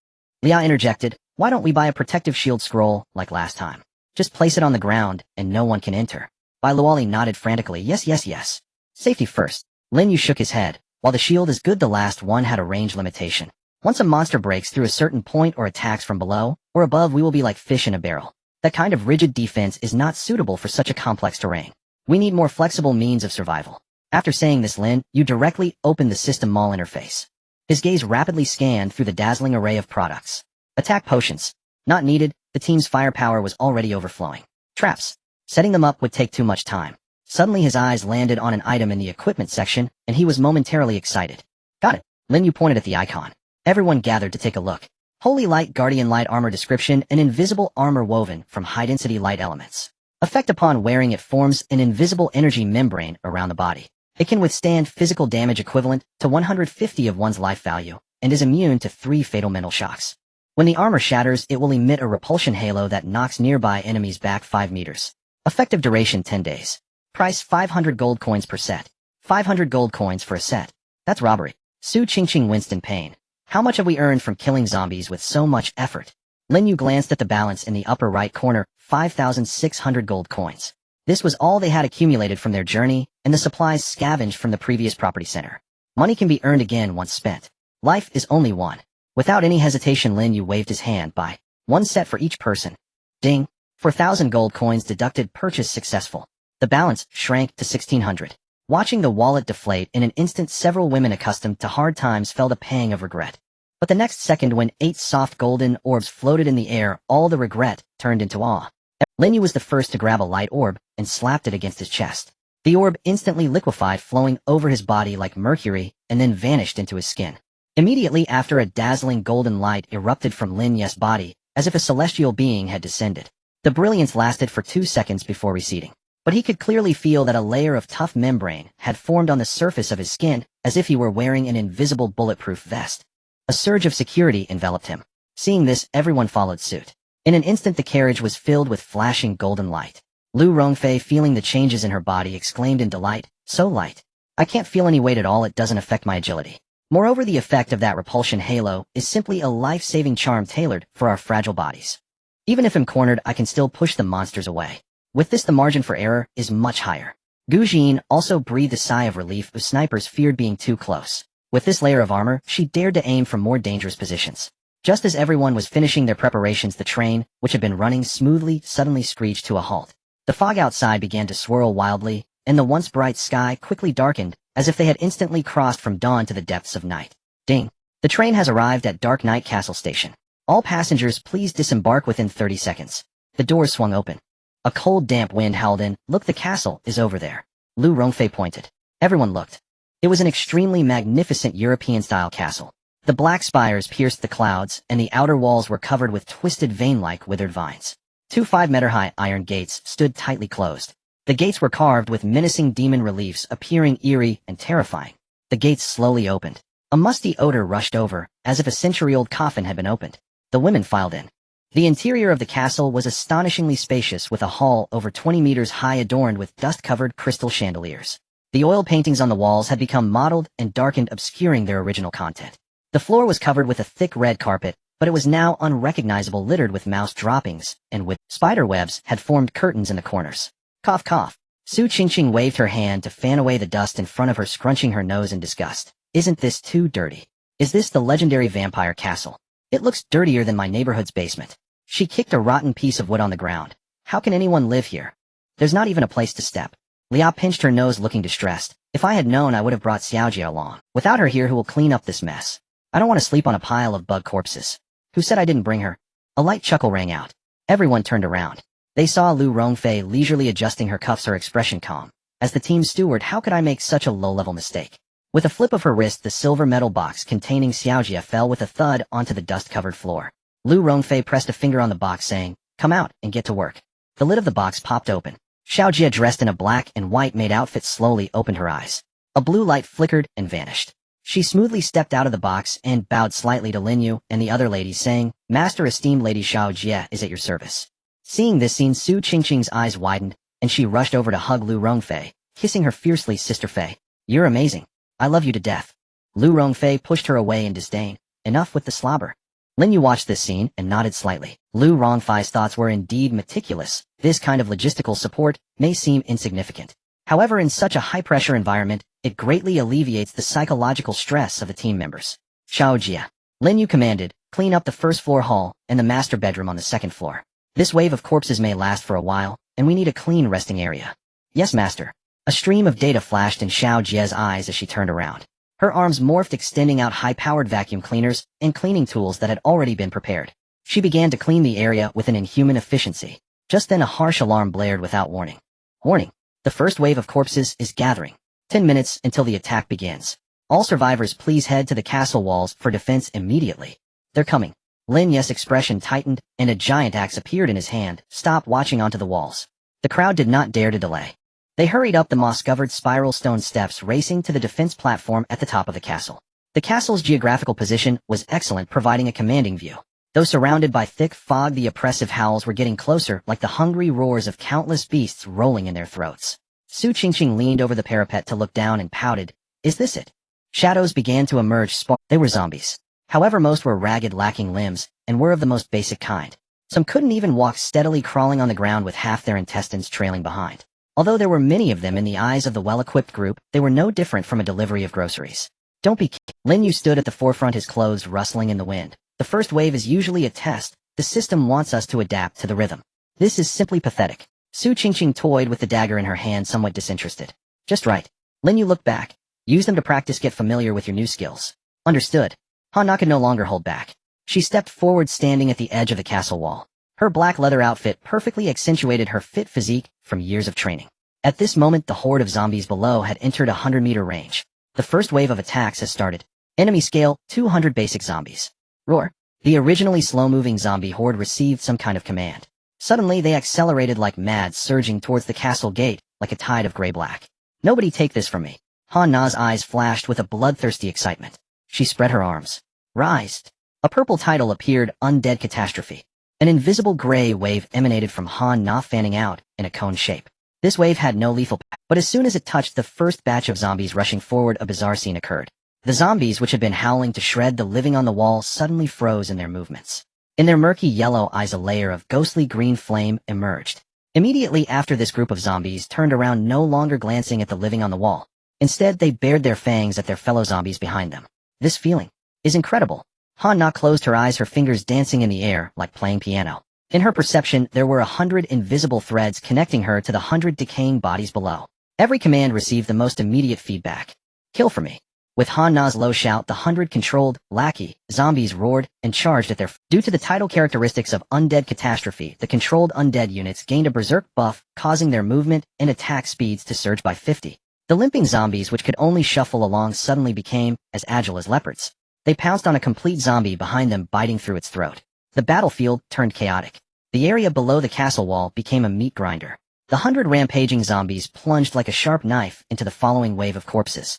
Liao interjected, why don't we buy a protective shield scroll, like last time? Just place it on the ground, and no one can enter. Bai Luoli nodded frantically, yes. Safety first. Lin Yu shook his head. While the shield is good, the last one had a range limitation. Once a monster breaks through a certain point or attacks from below or above, we will be like fish in a barrel. That kind of rigid defense is not suitable for such a complex terrain. We need more flexible means of survival. After saying this, Lin Yu directly opened the system mall interface. His gaze rapidly scanned through the dazzling array of products. Attack potions. Not needed, the team's firepower was already overflowing. Traps. Setting them up would take too much time. Suddenly his eyes landed on an item in the equipment section, and he was momentarily excited. Got it. Lin Yu pointed at the icon. Everyone gathered to take a look. Holy Light Guardian Light Armor description: an invisible armor woven from high-density light elements. Effect: upon wearing it forms an invisible energy membrane around the body. It can withstand physical damage equivalent to 150 of one's life value, and is immune to 3 fatal mental shocks. When the armor shatters, it will emit a repulsion halo that knocks nearby enemies back 5 meters. Effective duration 10 days. Price 500 gold coins per set. 500 gold coins for a set. That's robbery. Su Qingqing winced in pain. How much have we earned from killing zombies with so much effort? Lin Yu glanced at the balance in the upper right corner, 5,600 gold coins. This was all they had accumulated from their journey, and the supplies scavenged from the previous property center. Money can be earned again once spent. Life is only one. Without any hesitation, Lin Yu waved his hand. Buy 1 set for each person. Ding. 4,000 gold coins deducted. Purchase successful. The balance shrank to 1,600. Watching the wallet deflate in an instant, several women accustomed to hard times felt a pang of regret. But the next second, when 8 soft golden orbs floated in the air, all the regret turned into awe. Lin Yu was the first to grab a light orb and slapped it against his chest. The orb instantly liquefied, flowing over his body like mercury, and then vanished into his skin. Immediately after, a dazzling golden light erupted from Lin Yu's body, as if a celestial being had descended. The brilliance lasted for 2 seconds before receding. but he could clearly feel that a layer of tough membrane had formed on the surface of his skin, as if he were wearing an invisible bulletproof vest. A surge of security enveloped him. Seeing this, everyone followed suit. In an instant the carriage was filled with flashing golden light. Lu Rongfei, feeling the changes in her body, exclaimed in delight, "So light. I can't feel any weight at all, it doesn't affect my agility." Moreover, the effect of that repulsion halo is simply a life-saving charm tailored for our fragile bodies. Even if I'm cornered, I can still push the monsters away. With this, the margin for error is much higher. Gu Jin also breathed a sigh of relief, as snipers feared being too close. With this layer of armor, she dared to aim from more dangerous positions. Just as everyone was finishing their preparations, the train, which had been running smoothly, suddenly screeched to a halt. The fog outside began to swirl wildly, and the once bright sky quickly darkened, as if they had instantly crossed from dawn to the depths of night. Ding! The train has arrived at Dark Knight Castle Station. All passengers please disembark within 30 seconds. The doors swung open. A cold, damp wind howled in. "Look, the castle is over there." Lu Rongfei pointed. Everyone looked. It was an extremely magnificent European-style castle. The black spires pierced the clouds, and the outer walls were covered with twisted vein-like withered vines. Two 5-meter-high iron gates stood tightly closed. The gates were carved with menacing demon reliefs, appearing eerie and terrifying. The gates slowly opened. A musty odor rushed over, as if a century-old coffin had been opened. The women filed in. The interior of the castle was astonishingly spacious, with a hall over 20 meters high adorned with dust-covered crystal chandeliers. The oil paintings on the walls had become mottled and darkened, obscuring their original content. The floor was covered with a thick red carpet, but it was now unrecognizable, littered with mouse droppings, and with spider webs had formed curtains in the corners. Cough, cough. Su Qingqing waved her hand to fan away the dust in front of her, scrunching her nose in disgust. "Isn't this too dirty? Is this the legendary vampire castle? It looks dirtier than my neighborhood's basement." She kicked a rotten piece of wood on the ground. "How can anyone live here? There's not even a place to step." Liao pinched her nose, looking distressed. "If I had known, I would have brought Xiaojia along. Without her here, who will clean up this mess? I don't want to sleep on a pile of bug corpses." "Who said I didn't bring her?" A light chuckle rang out. Everyone turned around. They saw Lu Rongfei leisurely adjusting her cuffs, her expression calm. "As the team steward, how could I make such a low-level mistake?" With a flip of her wrist, the silver metal box containing Xiaojia fell with a thud onto the dust-covered floor. Lu Rongfei pressed a finger on the box, saying, "Come out and get to work." The lid of the box popped open. Xiaojia, dressed in a black and white maid outfit, slowly opened her eyes. A blue light flickered and vanished. She smoothly stepped out of the box and bowed slightly to Lin Yu and the other ladies, saying, "Master, esteemed Lady Xiaojia is at your service." Seeing this scene, Su Qingqing's eyes widened, and she rushed over to hug Lu Rongfei, kissing her fiercely. "Sister Fei, you're amazing. I love you to death." Lu Rongfei pushed her away in disdain. "Enough with the slobber." Lin Yu watched this scene and nodded slightly. Lu Rongfei's thoughts were indeed meticulous. This kind of logistical support may seem insignificant. However, in such a high-pressure environment, it greatly alleviates the psychological stress of the team members. "Xiaojia," Lin Yu commanded, "clean up the first-floor hall and the master bedroom on the second floor. This wave of corpses may last for a while, and we need a clean resting area." "Yes, master." A stream of data flashed in Xiaojia's eyes as she turned around. Her arms morphed, extending out high-powered vacuum cleaners and cleaning tools that had already been prepared. She began to clean the area with an inhuman efficiency. Just then a harsh alarm blared without warning. "Warning! The first wave of corpses is gathering. 10 minutes until the attack begins. All survivors please head to the castle walls for defense immediately." "They're coming." Lin Yu's expression tightened, and a giant axe appeared in his hand. "Stop watching onto the walls." The crowd did not dare to delay. They hurried up the moss-covered spiral stone steps, racing to the defense platform at the top of the castle. The castle's geographical position was excellent, providing a commanding view. Though surrounded by thick fog, the oppressive howls were getting closer, like the hungry roars of countless beasts rolling in their throats. Su Qingqing leaned over the parapet to look down and pouted. "Is this it?" Shadows began to emerge. They were zombies. However, most were ragged, lacking limbs, and were of the most basic kind. Some couldn't even walk, steadily crawling on the ground with half their intestines trailing behind. Although there were many of them, in the eyes of the well-equipped group, they were no different from a delivery of groceries. "Don't be Lin Yu stood at the forefront, his clothes rustling in the wind. "The first wave is usually a test. The system wants us to adapt to the rhythm. This is simply pathetic." Su Qingqing toyed with the dagger in her hand, somewhat disinterested. "Just right." Lin Yu looked back. "Use them to practice, get familiar with your new skills." "Understood." Hana could no longer hold back. She stepped forward, standing at the edge of the castle wall. Her black leather outfit perfectly accentuated her fit physique from years of training. At this moment, the horde of zombies below had entered a 100-meter range. The first wave of attacks has started. Enemy scale, 200 basic zombies. Roar. The originally slow-moving zombie horde received some kind of command. Suddenly, they accelerated like mad, surging towards the castle gate like a tide of gray-black. Nobody take this from me. Han Na's eyes flashed with a bloodthirsty excitement. She spread her arms. Rise. A purple title appeared, Undead Catastrophe. An invisible gray wave emanated from Han Na, fanning out in a cone shape. This wave had no lethal power, but as soon as it touched the first batch of zombies rushing forward, a bizarre scene occurred. The zombies, which had been howling to shred the living on the wall, suddenly froze in their movements. In their murky yellow eyes, a layer of ghostly green flame emerged. Immediately after, this group of zombies turned around, no longer glancing at the living on the wall. Instead, they bared their fangs at their fellow zombies behind them. This feeling is incredible. Han Na closed her eyes, her fingers dancing in the air like playing piano. In her perception, there were 100 invisible threads connecting her to the 100 decaying bodies below. Every command received the most immediate feedback. Kill for me. With Han Na's low shout, the 100 controlled, lackey, zombies roared and charged at their Due to the title characteristics of Undead Catastrophe, the controlled undead units gained a berserk buff, causing their movement and attack speeds to surge by 50. The limping zombies, which could only shuffle along, suddenly became as agile as leopards. They pounced on a complete zombie behind them, biting through its throat. The battlefield turned chaotic. The area below the castle wall became a meat grinder. The 100 rampaging zombies plunged like a sharp knife into the following wave of corpses.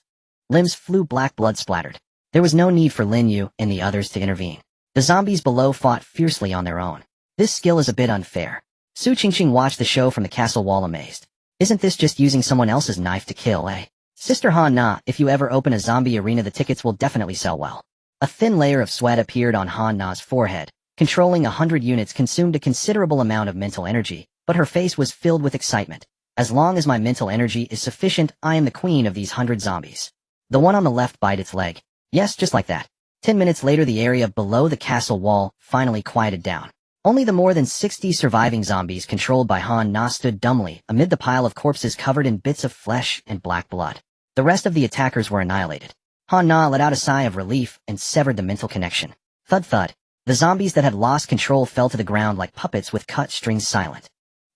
Limbs flew, black blood splattered. There was no need for Lin Yu and the others to intervene. The zombies below fought fiercely on their own. This skill is a bit unfair. Su Qingqing watched the show from the castle wall, amazed. Isn't this just using someone else's knife to kill, eh? Sister Han Na, if you ever open a zombie arena, the tickets will definitely sell well. A thin layer of sweat appeared on Han Na's forehead. Controlling 100 units consumed a considerable amount of mental energy, but her face was filled with excitement. As long as my mental energy is sufficient, I am the queen of these 100 zombies. The one on the left bit its leg. Yes, just like that. 10 minutes later, the area below the castle wall finally quieted down. Only the more than 60 surviving zombies controlled by Han Na stood dumbly amid the pile of corpses covered in bits of flesh and black blood. The rest of the attackers were annihilated. Han Na let out a sigh of relief and severed the mental connection. Thud thud. The zombies that had lost control fell to the ground like puppets with cut strings, silent.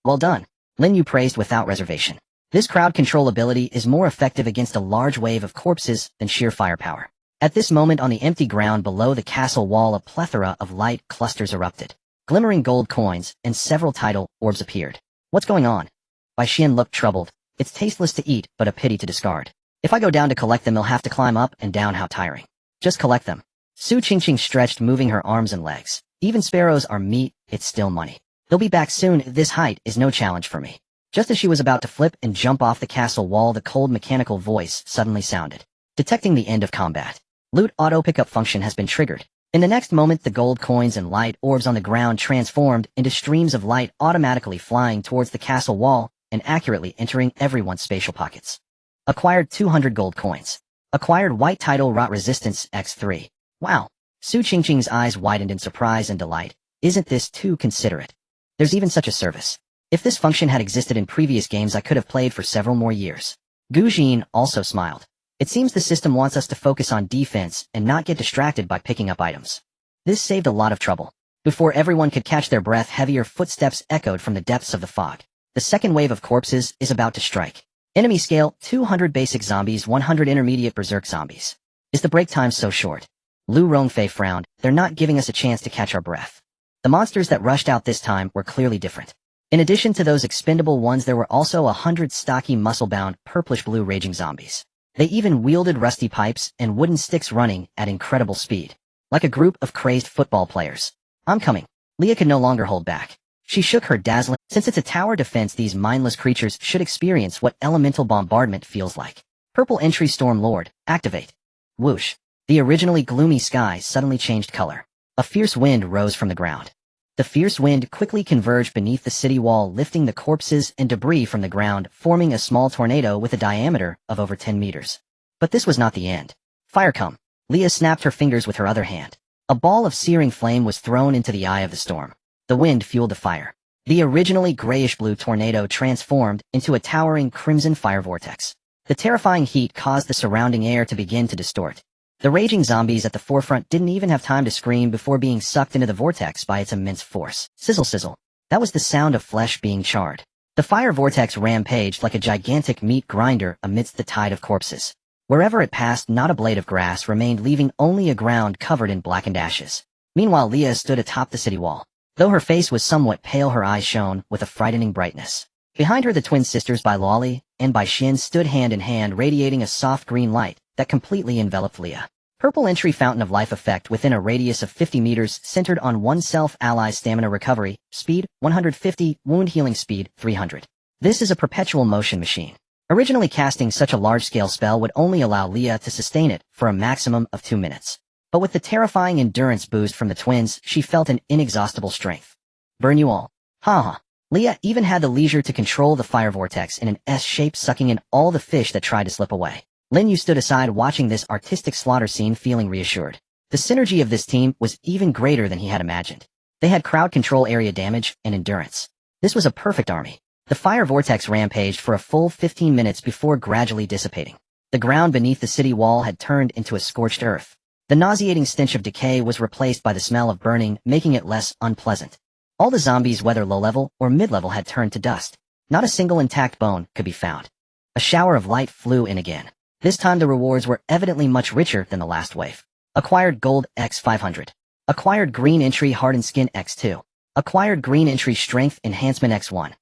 Well done. Lin Yu praised without reservation. This crowd control ability is more effective against a large wave of corpses than sheer firepower. At this moment, on the empty ground below the castle wall, a plethora of light clusters erupted. Glimmering gold coins and several tidal orbs appeared. What's going on? Bai Xian looked troubled. It's tasteless to eat, but a pity to discard. If I go down to collect them, they'll have to climb up and down. How tiring. Just collect them. Su Qingqing stretched, moving her arms and legs. Even sparrows are meat, it's still money. They'll be back soon. This height is no challenge for me. Just as she was about to flip and jump off the castle wall, the cold mechanical voice suddenly sounded. Detecting the end of combat. Loot auto pickup function has been triggered. In the next moment, the gold coins and light orbs on the ground transformed into streams of light, automatically flying towards the castle wall and accurately entering everyone's spatial pockets. Acquired 200 gold coins. Acquired white title rot resistance X3. Wow. Su Qingqing's eyes widened in surprise and delight. Isn't this too considerate? There's even such a service. If this function had existed in previous games, I could have played for several more years. Gu Jin also smiled. It seems the system wants us to focus on defense and not get distracted by picking up items. This saved a lot of trouble. Before everyone could catch their breath, heavier footsteps echoed from the depths of the fog. The second wave of corpses is about to strike. Enemy scale, 200 basic zombies, 100 intermediate berserk zombies. Is the break time so short? Lu Rongfei frowned. They're not giving us a chance to catch our breath. The monsters that rushed out this time were clearly different. In addition to those expendable ones, there were also 100 stocky, muscle-bound, purplish-blue raging zombies. They even wielded rusty pipes and wooden sticks, running at incredible speed. Like a group of crazed football players. I'm coming. Leah could no longer hold back. She shook her dazzling. Since it's a tower defense, these mindless creatures should experience what elemental bombardment feels like. Purple entry Storm Lord, activate. Whoosh. The originally gloomy sky suddenly changed color. A fierce wind rose from the ground. The fierce wind quickly converged beneath the city wall, lifting the corpses and debris from the ground, forming a small tornado with a diameter of over 10 meters. But this was not the end. Fire come. Leah snapped her fingers with her other hand. A ball of searing flame was thrown into the eye of the storm. The wind fueled the fire. The originally grayish-blue tornado transformed into a towering crimson fire vortex. The terrifying heat caused the surrounding air to begin to distort. The raging zombies at the forefront didn't even have time to scream before being sucked into the vortex by its immense force. Sizzle sizzle. That was the sound of flesh being charred. The fire vortex rampaged like a gigantic meat grinder amidst the tide of corpses. Wherever it passed, not a blade of grass remained, leaving only a ground covered in blackened ashes. Meanwhile, Leah stood atop the city wall. Though her face was somewhat pale, her eyes shone with a frightening brightness. Behind her, the twin sisters Bai Luoli and Bai Xin stood hand in hand, radiating a soft green light that completely enveloped Leah. Purple entry fountain of life effect within a radius of 50 meters, centered on oneself. Allies stamina recovery, speed 150, wound healing speed 300. This is a perpetual motion machine. Originally, casting such a large-scale spell would only allow Leah to sustain it for a maximum of 2 minutes. But with the terrifying endurance boost from the twins, she felt an inexhaustible strength. Burn you all. Ha. Leah even had the leisure to control the fire vortex in an S shape, sucking in all the fish that tried to slip away. Lin Yu stood aside watching this artistic slaughter scene, feeling reassured. The synergy of this team was even greater than he had imagined. They had crowd control, area damage, and endurance. This was a perfect army. The fire vortex rampaged for a full 15 minutes before gradually dissipating. The ground beneath the city wall had turned into a scorched earth. The nauseating stench of decay was replaced by the smell of burning, making it less unpleasant. All the zombies, whether low-level or mid-level, had turned to dust. Not a single intact bone could be found. A shower of light flew in again. This time the rewards were evidently much richer than the last wave. Acquired gold x 500. Acquired green entry hardened skin x 2. Acquired green entry strength enhancement x 1.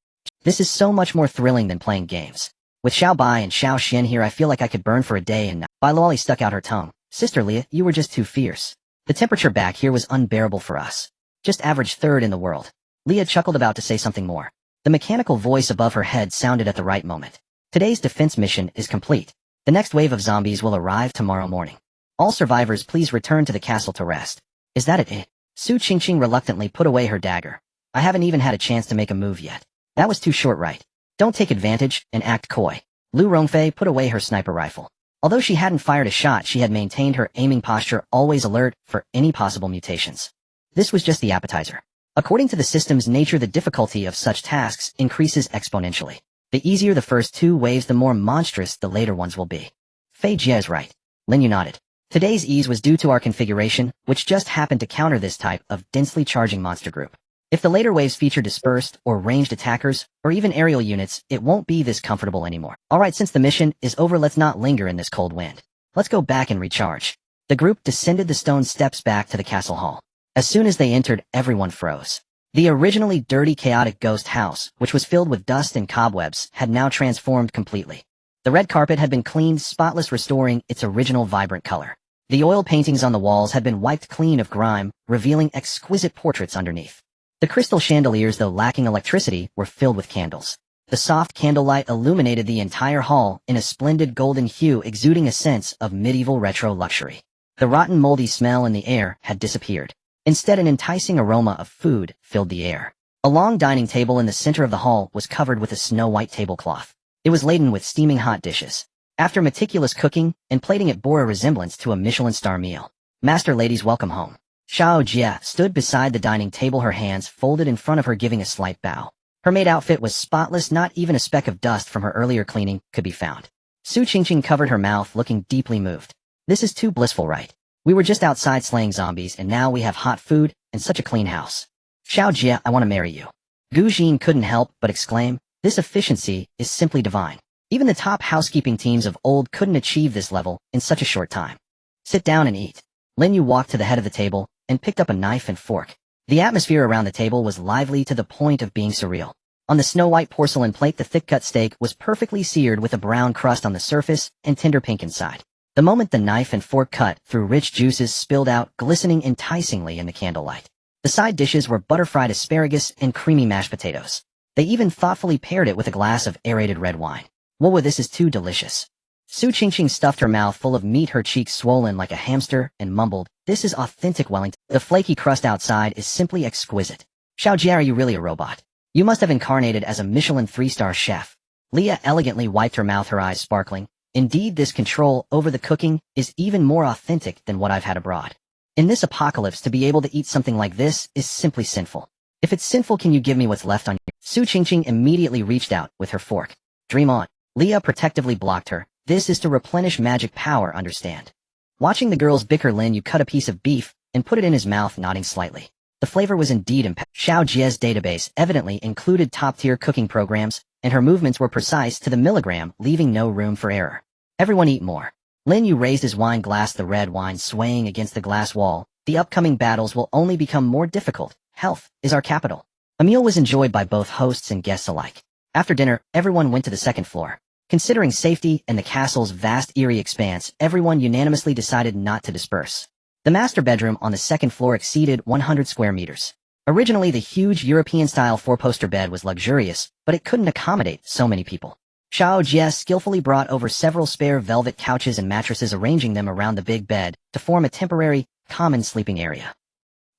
This is so much more thrilling than playing games. With Xiao Bai and Xiao Xian here, I feel like I could burn for a day and night. Bai Luoli stuck out her tongue. Sister Leah, you were just too fierce. The temperature back here was unbearable for us. Just average third in the world. Leah chuckled, about to say something more. The mechanical voice above her head sounded at the right moment. Today's defense mission is complete. The next wave of zombies will arrive tomorrow morning. All survivors, please return to the castle to rest. Is that it? Su Qingqing reluctantly put away her dagger. I haven't even had a chance to make a move yet. That was too short, right? Don't take advantage and act coy. Lu Rongfei put away her sniper rifle. Although she hadn't fired a shot, she had maintained her aiming posture, always alert for any possible mutations. This was just the appetizer. According to the system's nature, the difficulty of such tasks increases exponentially. The easier the first 2 waves, the more monstrous the later ones will be. Fei Jie is right. Lin Yu nodded. Today's ease was due to our configuration, which just happened to counter this type of densely charging monster group. If the later waves feature dispersed or ranged attackers, or even aerial units, it won't be this comfortable anymore. Alright, since the mission is over, let's not linger in this cold wind. Let's go back and recharge. The group descended the stone steps back to the castle hall. As soon as they entered, everyone froze. The originally dirty, chaotic ghost house, which was filled with dust and cobwebs, had now transformed completely. The red carpet had been cleaned spotless, restoring its original vibrant color. The oil paintings on the walls had been wiped clean of grime, revealing exquisite portraits underneath. The crystal chandeliers, though lacking electricity, were filled with candles. The soft candlelight illuminated the entire hall in a splendid golden hue, exuding a sense of medieval retro luxury. The rotten, moldy smell in the air had disappeared. Instead, an enticing aroma of food filled the air. A long dining table in the center of the hall was covered with a snow-white tablecloth. It was laden with steaming hot dishes. After meticulous cooking and plating, it bore a resemblance to a Michelin star meal. Master, ladies, welcome home. Xiao Jie stood beside the dining table, her hands folded in front of her, giving a slight bow. Her maid outfit was spotless, not even a speck of dust from her earlier cleaning could be found. Su Qingqing covered her mouth, looking deeply moved. This is too blissful, right? We were just outside slaying zombies, and now we have hot food and such a clean house. Xiao Jie, I want to marry you. Gu Jin couldn't help but exclaim, this efficiency is simply divine. Even the top housekeeping teams of old couldn't achieve this level in such a short time. Sit down and eat. Lin Yu walked to the head of the table and picked up a knife and fork. The atmosphere around the table was lively to the point of being surreal. On the snow-white porcelain plate, the thick-cut steak was perfectly seared with a brown crust on the surface and tender pink inside. The moment the knife and fork cut through, rich juices spilled out, glistening enticingly in the candlelight. The side dishes were butter-fried asparagus and creamy mashed potatoes. They even thoughtfully paired it with a glass of aerated red wine. Whoa, this is too delicious. Su Qingqing stuffed her mouth full of meat, her cheeks swollen like a hamster, and mumbled, this is authentic Wellington. The flaky crust outside is simply exquisite. Xiao Jie, are you really a robot? You must have incarnated as a Michelin 3-star chef. Leah elegantly wiped her mouth, her eyes sparkling. Indeed, this control over the cooking is even more authentic than what I've had abroad. In this apocalypse, to be able to eat something like this is simply sinful. If it's sinful, can you give me what's left on your... Su Qingqing immediately reached out with her fork. Dream on. Leah protectively blocked her. This is to replenish magic power, understand? Watching the girls bicker, Lin Yu cut a piece of beef and put it in his mouth, nodding slightly. The flavor was indeed impeccable. Xiao Jie's database evidently included top-tier cooking programs, and her movements were precise to the milligram, leaving no room for error. Everyone eat more. Lin Yu raised his wine glass, the red wine swaying against the glass wall. The upcoming battles will only become more difficult. health is our capital. A meal was enjoyed by both hosts and guests alike. After dinner, everyone went to the second floor. Considering safety and the castle's vast eerie expanse, everyone unanimously decided not to disperse. The master bedroom on the second floor exceeded 100 square meters. Originally, the huge European-style four-poster bed was luxurious, but it couldn't accommodate so many people. Xiao Jie skillfully brought over several spare velvet couches and mattresses, arranging them around the big bed to form a temporary, common sleeping area.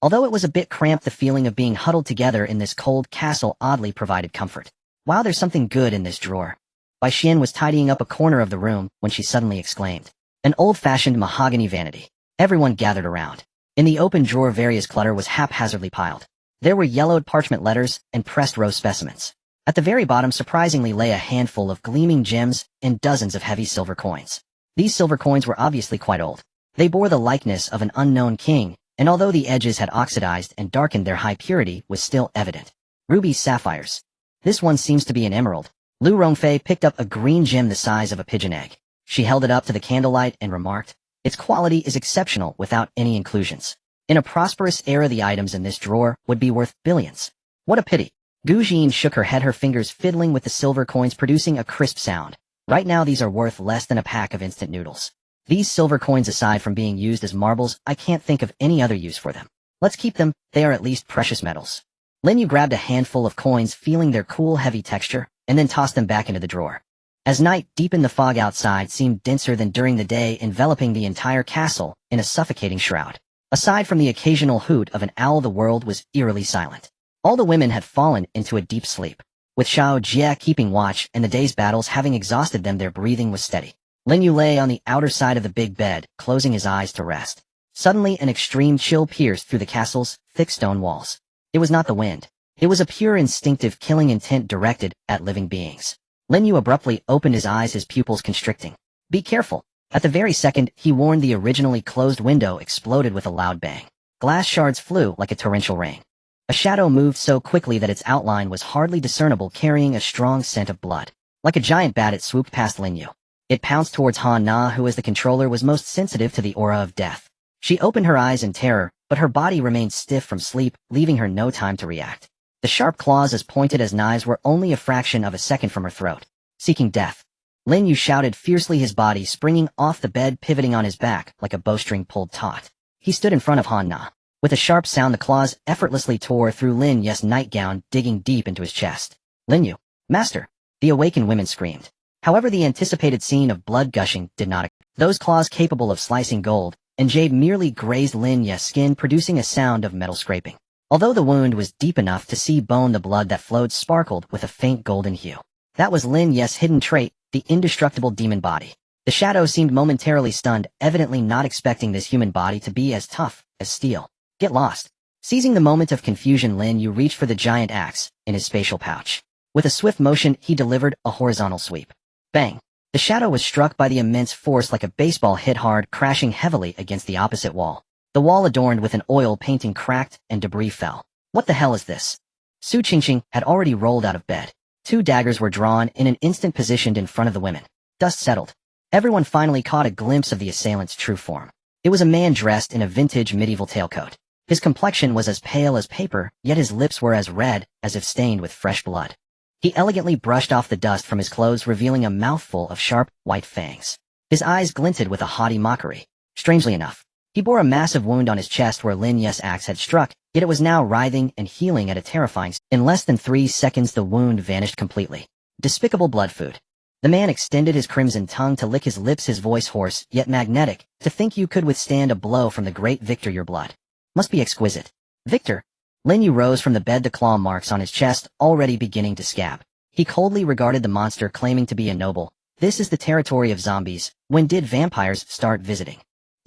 Although it was a bit cramped, the feeling of being huddled together in this cold castle oddly provided comfort. Wow, there's something good in this drawer. Bai Xian was tidying up a corner of the room when she suddenly exclaimed. An old-fashioned mahogany vanity. Everyone gathered around. In the open drawer, various clutter was haphazardly piled. There were yellowed parchment letters and pressed rose specimens. At the very bottom surprisingly lay a handful of gleaming gems and dozens of heavy silver coins. These silver coins were obviously quite old. They bore the likeness of an unknown king, and although the edges had oxidized and darkened, their high purity was still evident. Rubies, sapphires. This one seems to be an emerald. Lu Rongfei picked up a green gem the size of a pigeon egg. She held it up to the candlelight and remarked, its quality is exceptional without any inclusions. In a prosperous era, the items in this drawer would be worth billions. What a pity. Gu Jin shook her head, her fingers fiddling with the silver coins, producing a crisp sound. Right now these are worth less than a pack of instant noodles. These silver coins, aside from being used as marbles, I can't think of any other use for them. Let's keep them, they are at least precious metals. Lin Yu grabbed a handful of coins, feeling their cool, heavy texture, and then tossed them back into the drawer. As night deepened, the fog outside seemed denser than during the day, enveloping the entire castle in a suffocating shroud. Aside from the occasional hoot of an owl, the world was eerily silent. All the women had fallen into a deep sleep. With Xiao Jie keeping watch and the day's battles having exhausted them, their breathing was steady. Lin Yu lay on the outer side of the big bed, closing his eyes to rest. Suddenly, an extreme chill pierced through the castle's thick stone walls. It was not the wind. It was a pure instinctive killing intent directed at living beings. Lin Yu abruptly opened his eyes, his pupils constricting. Be careful. At the very second he warned, the originally closed window exploded with a loud bang. Glass shards flew like a torrential rain. A shadow moved so quickly that its outline was hardly discernible, carrying a strong scent of blood. Like a giant bat, it swooped past Lin Yu. It pounced towards Han Na, who as the controller was most sensitive to the aura of death. She opened her eyes in terror, but her body remained stiff from sleep, leaving her no time to react. The sharp claws, as pointed as knives, were only a fraction of a second from her throat. Seeking death. Lin Yu shouted fiercely, his body springing off the bed, pivoting on his back like a bowstring pulled taut. He stood in front of Han Na. With a sharp sound, the claws effortlessly tore through Lin Yu's nightgown, digging deep into his chest. Lin Yu, master! The awakened women screamed. However, the anticipated scene of blood gushing did not occur. Those claws, capable of slicing gold and jade, merely grazed Lin Yu's skin, producing a sound of metal scraping. Although the wound was deep enough to see bone, the blood that flowed sparkled with a faint golden hue. That was Lin Yu's hidden trait, the indestructible demon body. The shadow seemed momentarily stunned, evidently not expecting this human body to be as tough as steel. Get lost. Seizing the moment of confusion, Lin Yu reached for the giant axe in his spatial pouch. With a swift motion, he delivered a horizontal sweep. Bang! The shadow was struck by the immense force like a baseball hit hard, crashing heavily against the opposite wall. The wall adorned with an oil painting cracked and debris fell. What the hell is this? Su Qingqing had already rolled out of bed. Two daggers were drawn in an instant, positioned in front of the women. Dust settled. Everyone finally caught a glimpse of the assailant's true form. It was a man dressed in a vintage medieval tailcoat. His complexion was as pale as paper, yet his lips were as red as if stained with fresh blood. He elegantly brushed off the dust from his clothes, revealing a mouthful of sharp, white fangs. His eyes glinted with a haughty mockery. Strangely enough, he bore a massive wound on his chest where Lin Yu's axe had struck, yet it was now writhing and healing at a terrifying speed. In less than 3 seconds, the wound vanished completely. Despicable blood food. The man extended his crimson tongue to lick his lips, his voice hoarse, yet magnetic. To think you could withstand a blow from the great Victor, your blood must be exquisite. Victor? Lin Yu rose from the bed, the claw marks on his chest already beginning to scab. He coldly regarded the monster, claiming to be a noble. This is the territory of zombies. When did vampires start visiting?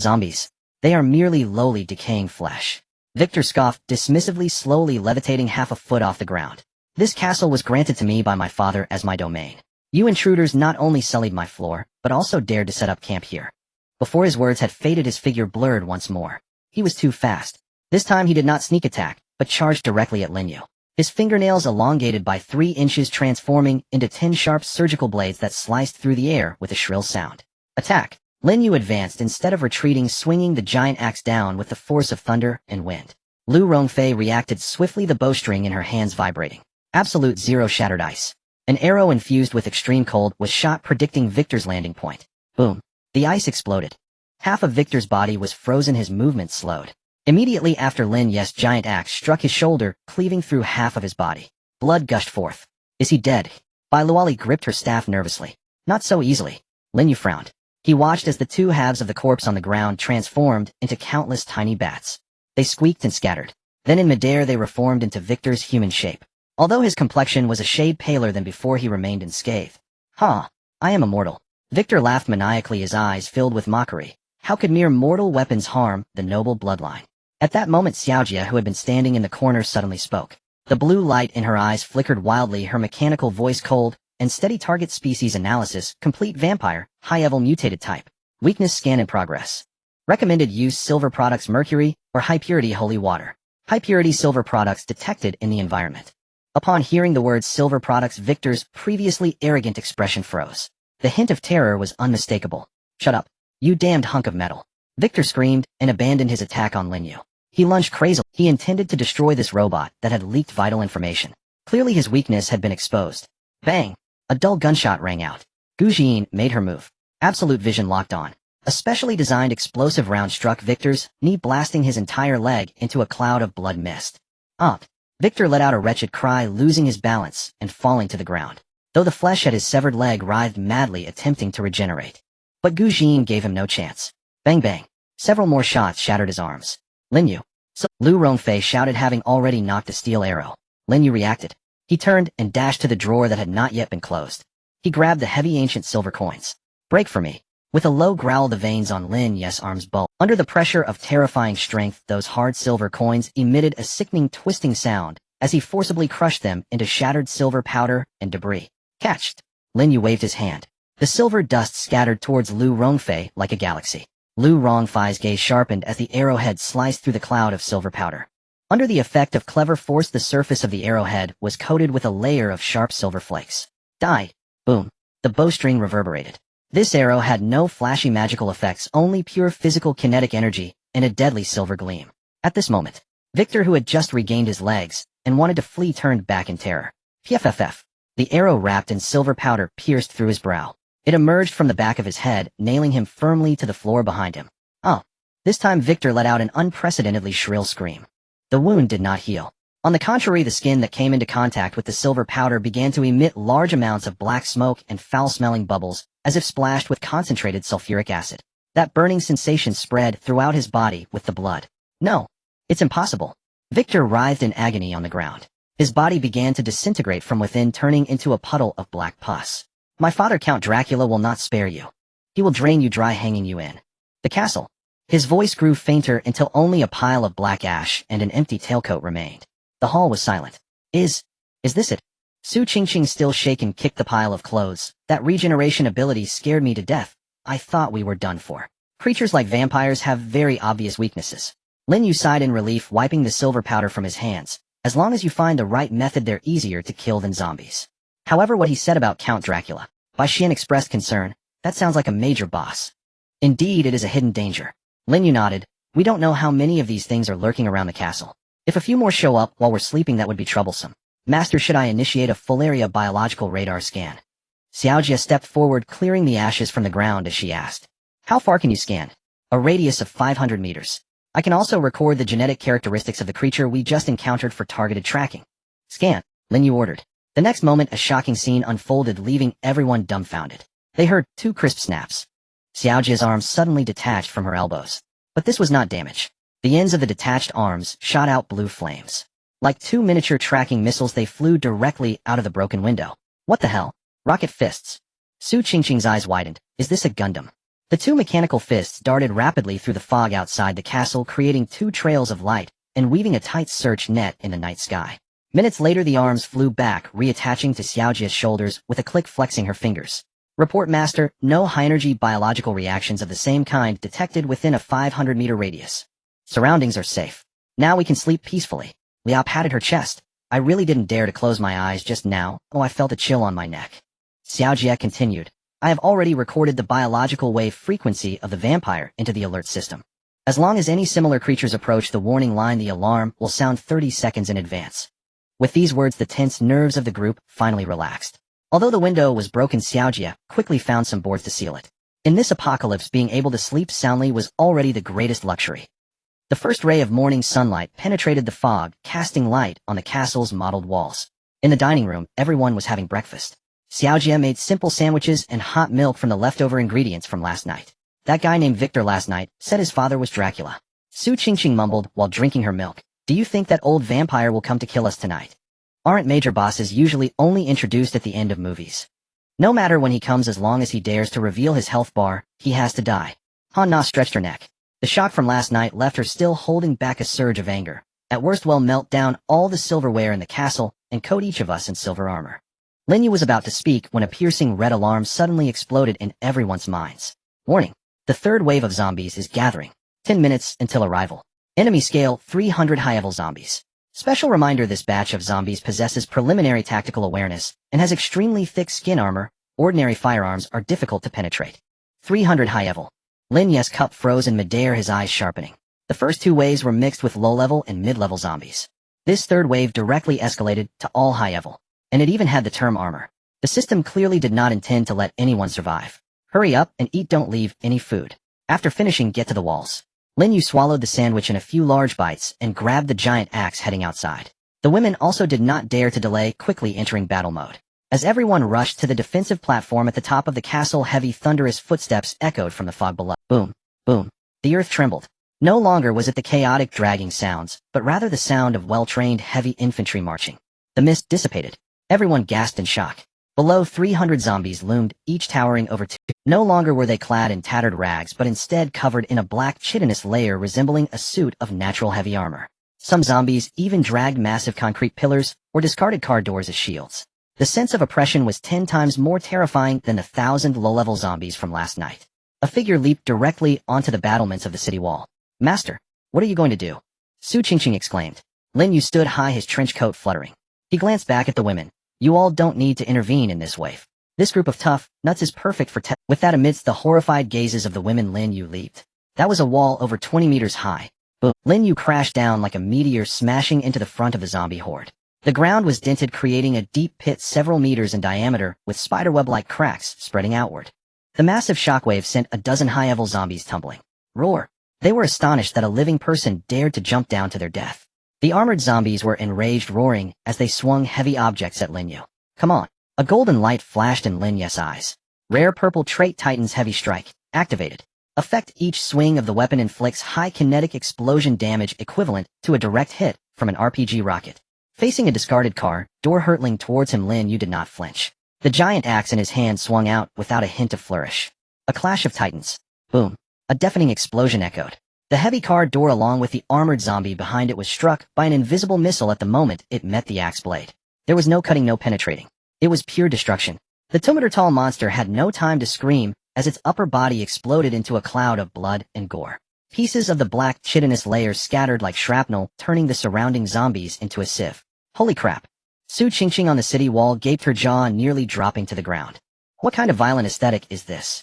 Zombies. They are merely lowly, decaying flesh. Victor scoffed dismissively, slowly levitating half a foot off the ground. This castle was granted to me by my father as my domain. You intruders not only sullied my floor, but also dared to set up camp here. Before his words had faded, his figure blurred once more. He was too fast. This time he did not sneak attack, but charged directly at Lin Yu. His fingernails elongated by 3 inches, transforming into 10 sharp surgical blades that sliced through the air with a shrill sound. Attack! Lin Yu advanced instead of retreating, swinging the giant axe down with the force of thunder and wind. Lu Rongfei reacted swiftly, the bowstring in her hands vibrating. Absolute zero shattered ice. An arrow infused with extreme cold was shot, predicting Victor's landing point. Boom. The ice exploded. Half of Victor's body was frozen, his movement slowed. Immediately after, Lin Yu's giant axe struck his shoulder, cleaving through half of his body. Blood gushed forth. Is he dead? Bai Luoli gripped her staff nervously. Not so easily. Lin Yu frowned. He watched as the two halves of the corpse on the ground transformed into countless tiny bats. They squeaked and scattered. Then in midair they reformed into Victor's human shape. Although his complexion was a shade paler than before, he remained unscathed. I am immortal. Victor laughed maniacally, his eyes filled with mockery. How could mere mortal weapons harm the noble bloodline? At that moment, Xiaojia, who had been standing in the corner, suddenly spoke. The blue light in her eyes flickered wildly, her mechanical voice cold and steady. Target species analysis, complete vampire, high-level mutated type. Weakness scan in progress. Recommended use: silver products, mercury, or high-purity holy water. High-purity silver products detected in the environment. Upon hearing the words silver products, Victor's previously arrogant expression froze. The hint of terror was unmistakable. Shut up, you damned hunk of metal. Victor screamed and abandoned his attack on Lin Yu. He lunged crazily. He intended to destroy this robot that had leaked vital information. Clearly his weakness had been exposed. Bang! A dull gunshot rang out. Gu Jin made her move. Absolute vision locked on. A specially designed explosive round struck Victor's knee, blasting his entire leg into a cloud of blood mist. Victor let out a wretched cry, losing his balance and falling to the ground. Though the flesh at his severed leg writhed madly, attempting to regenerate. But Gu Jin gave him no chance. Bang bang. Several more shots shattered his arms. Lin Yu. So Lu Rongfei shouted, having already knocked a steel arrow. Lin Yu reacted. He turned and dashed to the drawer that had not yet been closed. He grabbed the heavy ancient silver coins. Break for me. With a low growl, the veins on Lin Yu's arms bulged. Under the pressure of terrifying strength, those hard silver coins emitted a sickening twisting sound as he forcibly crushed them into shattered silver powder and debris. Catched. Lin Yu waved his hand. The silver dust scattered towards Lu Rongfei like a galaxy. Lu Rongfei's gaze sharpened as the arrowhead sliced through the cloud of silver powder. Under the effect of clever force, the surface of the arrowhead was coated with a layer of sharp silver flakes. Die. Boom. The bowstring reverberated. This arrow had no flashy magical effects, only pure physical kinetic energy and a deadly silver gleam. At this moment, Victor, who had just regained his legs and wanted to flee, turned back in terror. Pff. The arrow wrapped in silver powder pierced through his brow. It emerged from the back of his head, nailing him firmly to the floor behind him. This time Victor let out an unprecedentedly shrill scream. The wound did not heal. On the contrary, the skin that came into contact with the silver powder began to emit large amounts of black smoke and foul-smelling bubbles, as if splashed with concentrated sulfuric acid. That burning sensation spread throughout his body with the blood. No, it's impossible. Victor writhed in agony on the ground. His body began to disintegrate from within, turning into a puddle of black pus. My father, Count Dracula, will not spare you. He will drain you dry, hanging you in the castle. His voice grew fainter until only a pile of black ash and an empty tailcoat remained. The hall was silent. Is this it? Su Qingqing, still shaken, kicked the pile of clothes. That regeneration ability scared me to death. I thought we were done for. Creatures like vampires have very obvious weaknesses. Lin Yu sighed in relief, wiping the silver powder from his hands. As long as you find the right method, they're easier to kill than zombies. However, what he said about Count Dracula, Bai Xian expressed concern. That sounds like a major boss. Indeed, it is a hidden danger. Lin Yu nodded. We don't know how many of these things are lurking around the castle. If a few more show up while we're sleeping, that would be troublesome. Master, should I initiate a full area biological radar scan? Xiaojia stepped forward, clearing the ashes from the ground as she asked. How far can you scan? A radius of 500 meters. I can also record the genetic characteristics of the creature we just encountered for targeted tracking. Scan, Lin Yu ordered. The next moment, a shocking scene unfolded, leaving everyone dumbfounded. They heard 2 crisp snaps. Xiaojia's arms suddenly detached from her elbows. But this was not damage. The ends of the detached arms shot out blue flames. Like 2 miniature tracking missiles, they flew directly out of the broken window. What the hell? Rocket fists. Su Qingqing's eyes widened. Is this a Gundam? The 2 mechanical fists darted rapidly through the fog outside the castle, creating 2 trails of light and weaving a tight search net in the night sky. Minutes later, the arms flew back, reattaching to Xiaojia's shoulders with a click, flexing her fingers. Report, Master. No high-energy biological reactions of the same kind detected within a 500-meter radius. Surroundings are safe. Now we can sleep peacefully. Liao patted her chest. I really didn't dare to close my eyes just now. I felt a chill on my neck. Xiaojia continued. I have already recorded the biological wave frequency of the vampire into the alert system. As long as any similar creatures approach the warning line, the alarm will sound 30 seconds in advance. With these words, the tense nerves of the group finally relaxed. Although the window was broken, Xiaojia quickly found some boards to seal it. In this apocalypse, being able to sleep soundly was already the greatest luxury. The first ray of morning sunlight penetrated the fog, casting light on the castle's mottled walls. In the dining room, everyone was having breakfast. Xiaojia made simple sandwiches and hot milk from the leftover ingredients from last night. That guy named Victor last night said his father was Dracula. Su Qingqing mumbled while drinking her milk. Do you think that old vampire will come to kill us tonight? Aren't major bosses usually only introduced at the end of movies? No matter when he comes, as long as he dares to reveal his health bar, he has to die. Han Na stretched her neck. The shock from last night left her still holding back a surge of anger. At worst, we'll melt down all the silverware in the castle and coat each of us in silver armor. Lin Yu was about to speak when a piercing red alarm suddenly exploded in everyone's minds. Warning. The third wave of zombies is gathering. 10 minutes until arrival. Enemy scale 300 high-level zombies. Special reminder: this batch of zombies possesses preliminary tactical awareness and has extremely thick skin armor. Ordinary firearms are difficult to penetrate. 300 high-level. Lin Yu's cup froze in midair, his eyes sharpening. The first two waves were mixed with low-level and mid-level zombies. This third wave directly escalated to all high-level, and it even had the term armor. The system clearly did not intend to let anyone survive. Hurry up and eat, don't leave any food. After finishing, get to the walls. Lin Yu swallowed the sandwich in a few large bites and grabbed the giant axe, heading outside. The women also did not dare to delay, quickly entering battle mode. As everyone rushed to the defensive platform at the top of the castle, heavy thunderous footsteps echoed from the fog below. Boom, boom. The earth trembled. No longer was it the chaotic dragging sounds, but rather the sound of well-trained heavy infantry marching. The mist dissipated. Everyone gasped in shock. Below, 300 zombies loomed, each towering over two. No longer were they clad in tattered rags, but instead covered in a black chitinous layer resembling a suit of natural heavy armor. Some zombies even dragged massive concrete pillars or discarded car doors as shields. The sense of oppression was 10 times more terrifying than the 1,000 low-level zombies from last night. A figure leaped directly onto the battlements of the city wall. Master, what are you going to do? Su Qingqing exclaimed. Lin Yu stood high, his trench coat fluttering. He glanced back at the women. You all don't need to intervene in this wave. This group of tough nuts is perfect for With that, amidst the horrified gazes of the women, Lin Yu leaped. That was a wall over 20 meters high. Boom. Lin Yu crashed down like a meteor, smashing into the front of the zombie horde. The ground was dented, creating a deep pit several meters in diameter, with spiderweb-like cracks spreading outward. The massive shockwave sent a dozen high-level zombies tumbling. Roar! They were astonished that a living person dared to jump down to their death. The armored zombies were enraged, roaring as they swung heavy objects at Lin Yu. Come on! A golden light flashed in Lin Yu's eyes. Rare purple trait Titan's Heavy Strike, activated. Effect: each swing of the weapon inflicts high kinetic explosion damage equivalent to a direct hit from an RPG rocket. Facing a discarded car door hurtling towards him, Lin Yu did not flinch. The giant axe in his hand swung out without a hint of flourish. A clash of titans. Boom. A deafening explosion echoed. The heavy car door, along with the armored zombie behind it, was struck by an invisible missile at the moment it met the axe blade. There was no cutting, no penetrating. It was pure destruction. The 2-meter-tall monster had no time to scream, as its upper body exploded into a cloud of blood and gore. Pieces of the black chitinous layer scattered like shrapnel, turning the surrounding zombies into a sieve. Holy crap! Su Qingqing on the city wall gaped, her jaw nearly dropping to the ground. What kind of violent aesthetic is this?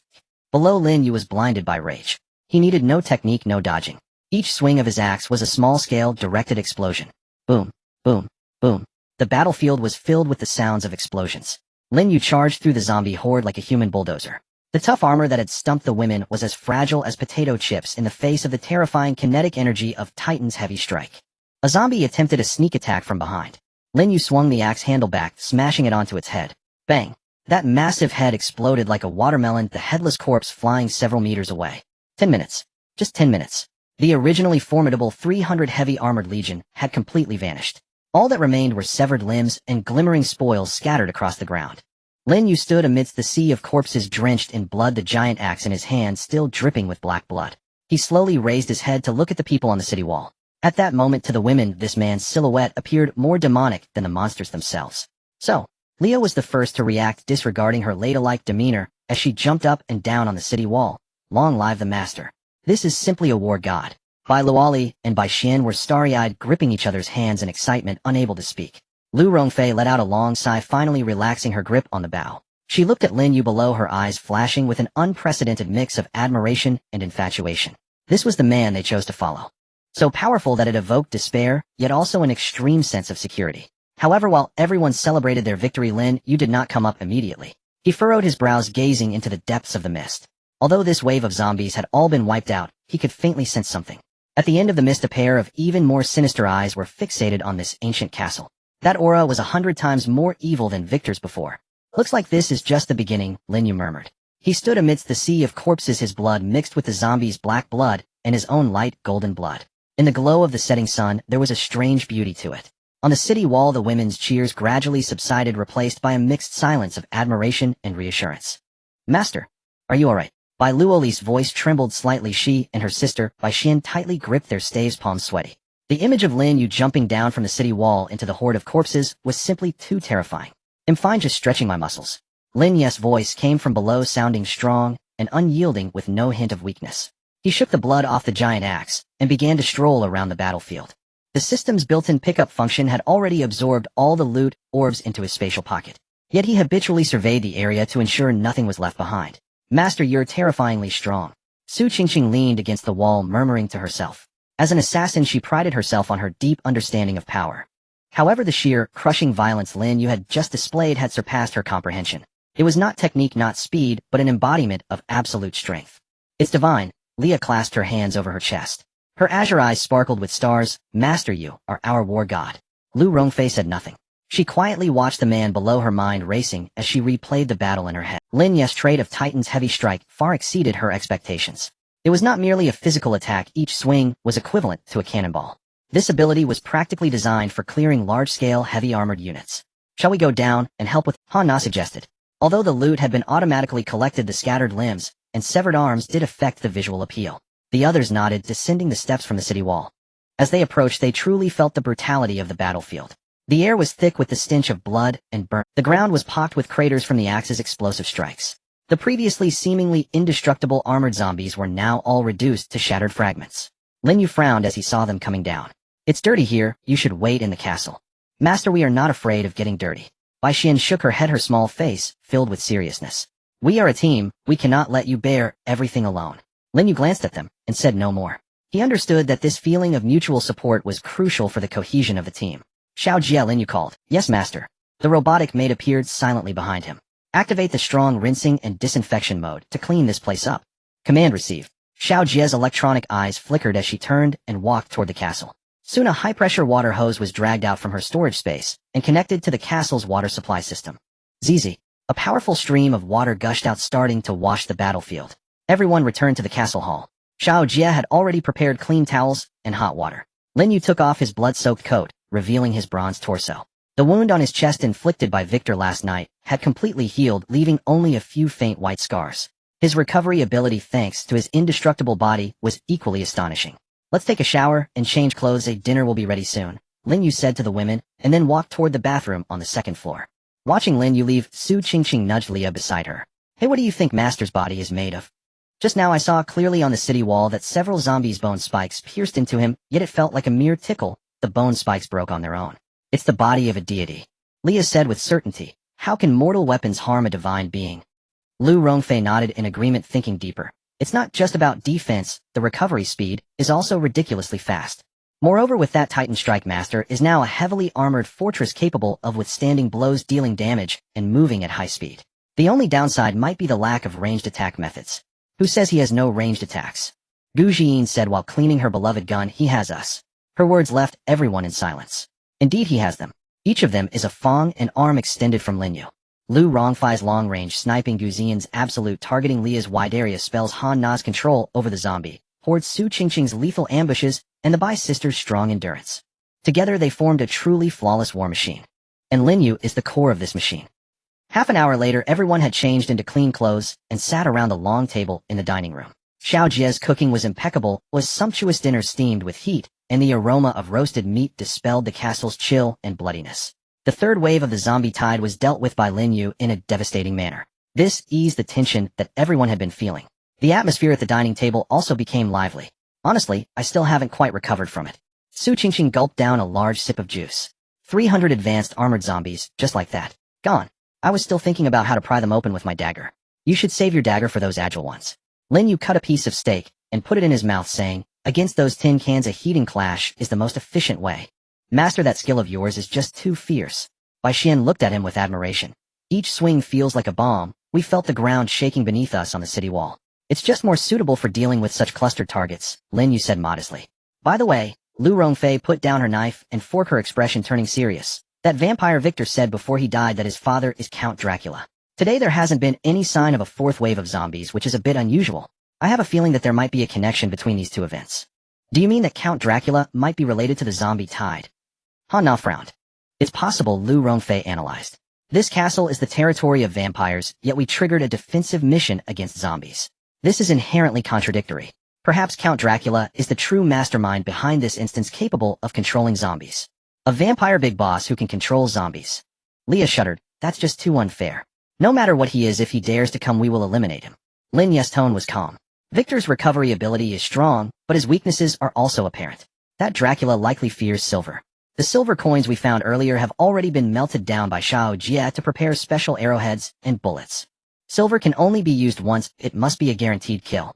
Below, Lin Yu was blinded by rage. He needed no technique, no dodging. Each swing of his axe was a small-scale, directed explosion. Boom, boom, boom. The battlefield was filled with the sounds of explosions. Lin Yu charged through the zombie horde like a human bulldozer. The tough armor that had stumped the women was as fragile as potato chips in the face of the terrifying kinetic energy of Titan's Heavy Strike. A zombie attempted a sneak attack from behind. Lin Yu swung the axe handle back, smashing it onto its head. Bang! That massive head exploded like a watermelon, the headless corpse flying several meters away. 10 minutes. Just 10 minutes. The originally formidable 300 heavy armored legion had completely vanished. All that remained were severed limbs and glimmering spoils scattered across the ground. Lin Yu stood amidst the sea of corpses drenched in blood, the giant axe in his hand still dripping with black blood. He slowly raised his head to look at the people on the city wall. At that moment, to the women, this man's silhouette appeared more demonic than the monsters themselves. So, Leo was the first to react, disregarding her ladylike demeanor as she jumped up and down on the city wall. Long live the master. This is simply a war god. Bai Luoli and Bai Xian were starry-eyed, gripping each other's hands in excitement, unable to speak. Lu Rongfei let out a long sigh, finally relaxing her grip on the bow. She looked at Lin Yu below, her eyes flashing with an unprecedented mix of admiration and infatuation. This was the man they chose to follow. So powerful that it evoked despair, yet also an extreme sense of security. However, while everyone celebrated their victory, Lin Yu did not come up immediately. He furrowed his brows, gazing into the depths of the mist. Although this wave of zombies had all been wiped out, he could faintly sense something. At the end of the mist, a pair of even more sinister eyes were fixated on this ancient castle. That aura was 100 times more evil than Victor's before. Looks like this is just the beginning, Lin Yu murmured. He stood amidst the sea of corpses, his blood mixed with the zombies' black blood and his own light golden blood. In the glow of the setting sun, there was a strange beauty to it. On the city wall, the women's cheers gradually subsided, replaced by a mixed silence of admiration and reassurance. Master, are you alright? Bai Luoli's voice trembled slightly. She and her sister, Bai Xian, tightly gripped their staves, palms sweaty. The image of Lin Yu jumping down from the city wall into the horde of corpses was simply too terrifying. I'm fine, just stretching my muscles. Lin Yu's voice came from below, sounding strong and unyielding with no hint of weakness. He shook the blood off the giant axe and began to stroll around the battlefield. The system's built-in pickup function had already absorbed all the loot orbs into his spatial pocket. Yet he habitually surveyed the area to ensure nothing was left behind. Master, you're terrifyingly strong. Su Qingqing leaned against the wall, murmuring to herself. As an assassin, she prided herself on her deep understanding of power. However, the sheer, crushing violence Lin Yu had just displayed had surpassed her comprehension. It was not technique, not speed, but an embodiment of absolute strength. It's divine. Leah clasped her hands over her chest. Her azure eyes sparkled with stars. Master, you are our war god. Lu Rongfei said nothing. She quietly watched the man below, her mind racing as she replayed the battle in her head. Lin Yu's trait of Titan's heavy strike far exceeded her expectations. It was not merely a physical attack, each swing was equivalent to a cannonball. This ability was practically designed for clearing large-scale, heavy armored units. Shall we go down and help with? Han Na suggested. Although the loot had been automatically collected, the scattered limbs and severed arms did affect the visual appeal. The others nodded, descending the steps from the city wall. As they approached, they truly felt the brutality of the battlefield. The air was thick with the stench of blood and burn. The ground was pocked with craters from the axe's explosive strikes. The previously seemingly indestructible armored zombies were now all reduced to shattered fragments. Lin Yu frowned as he saw them coming down. It's dirty here, you should wait in the castle. Master, we are not afraid of getting dirty. Bai Xian shook her head, her small face filled with seriousness. We are a team, we cannot let you bear everything alone. Lin Yu glanced at them and said no more. He understood that this feeling of mutual support was crucial for the cohesion of the team. Xiao Jie, Lin Yu called. Yes, master. The robotic maid appeared silently behind him. Activate the strong rinsing and disinfection mode to clean this place up. Command received. Xiao Jie's electronic eyes flickered as she turned and walked toward the castle. Soon a high-pressure water hose was dragged out from her storage space and connected to the castle's water supply system. Zizi. A powerful stream of water gushed out, starting to wash the battlefield. Everyone returned to the castle hall. Xiao Jie had already prepared clean towels and hot water. Lin Yu took off his blood-soaked coat, revealing his bronze torso. The wound on his chest inflicted by Victor last night had completely healed, leaving only a few faint white scars. His recovery ability, thanks to his indestructible body, was equally astonishing. Let's take a shower and change clothes. A dinner will be ready soon, Lin Yu said to the women, and then walked toward the bathroom on the second floor. Watching Lin Yu leave, Su Qingqing nudged Leah beside her. Hey, what do you think Master's body is made of? Just now I saw clearly on the city wall that several zombies' bone spikes pierced into him, yet it felt like a mere tickle. The bone spikes broke on their own. It's the body of a deity, Leah said with certainty. How can mortal weapons harm a divine being? Lu Rongfei nodded in agreement, thinking deeper. It's not just about defense, the recovery speed is also ridiculously fast. Moreover, with that Titan Strike, Master is now a heavily armored fortress capable of withstanding blows, dealing damage, and moving at high speed. The only downside might be the lack of ranged attack methods. Who says he has no ranged attacks? Gu Jiyin said while cleaning her beloved gun. He has us. Her words left everyone in silence. Indeed, he has them. Each of them is a fang, an arm extended from Lin Yu. Lu Rongfei's long-range sniping, Gu Ziyin's absolute targeting, Leah's wide area spells, Han Na's control over the zombie horde, Su Qingqing's lethal ambushes, and the Bai sisters' strong endurance. Together they formed a truly flawless war machine. And Lin Yu is the core of this machine. Half an hour later, everyone had changed into clean clothes and sat around the long table in the dining room. Xiao Jie's cooking was impeccable, was sumptuous dinner steamed with heat, and the aroma of roasted meat dispelled the castle's chill and bloodiness. The third wave of the zombie tide was dealt with by Lin Yu in a devastating manner. This eased the tension that everyone had been feeling. The atmosphere at the dining table also became lively. Honestly, I still haven't quite recovered from it. Su Qingqing gulped down a large sip of juice. 300 advanced armored zombies, just like that. Gone. I was still thinking about how to pry them open with my dagger. You should save your dagger for those agile ones. Lin Yu cut a piece of steak and put it in his mouth, saying, "Against those tin cans a heating clash is the most efficient way. Master, that skill of yours is just too fierce." Bai Xian looked at him with admiration. "Each swing feels like a bomb. We felt the ground shaking beneath us on the city wall. It's just more suitable for dealing with such clustered targets," Lin Yu said modestly. By the way, Lu Rongfei put down her knife and fork, her expression turning serious. "That vampire Victor said before he died that his father is Count Dracula. Today there hasn't been any sign of a fourth wave of zombies, which is a bit unusual. I have a feeling that there might be a connection between these two events." "Do you mean that Count Dracula might be related to the zombie tide?" Han Na frowned. "It's possible," Lu Rongfei analyzed. "This castle is the territory of vampires, yet we triggered a defensive mission against zombies. This is inherently contradictory. Perhaps Count Dracula is the true mastermind behind this instance, capable of controlling zombies. A vampire big boss who can control zombies." Leah shuddered. "That's just too unfair. No matter what he is, if he dares to come, we will eliminate him." Lin Yu's tone was calm. "Victor's recovery ability is strong, but his weaknesses are also apparent. That Dracula likely fears silver. The silver coins we found earlier have already been melted down by Xiao Jie to prepare special arrowheads and bullets. Silver can only be used once, it must be a guaranteed kill."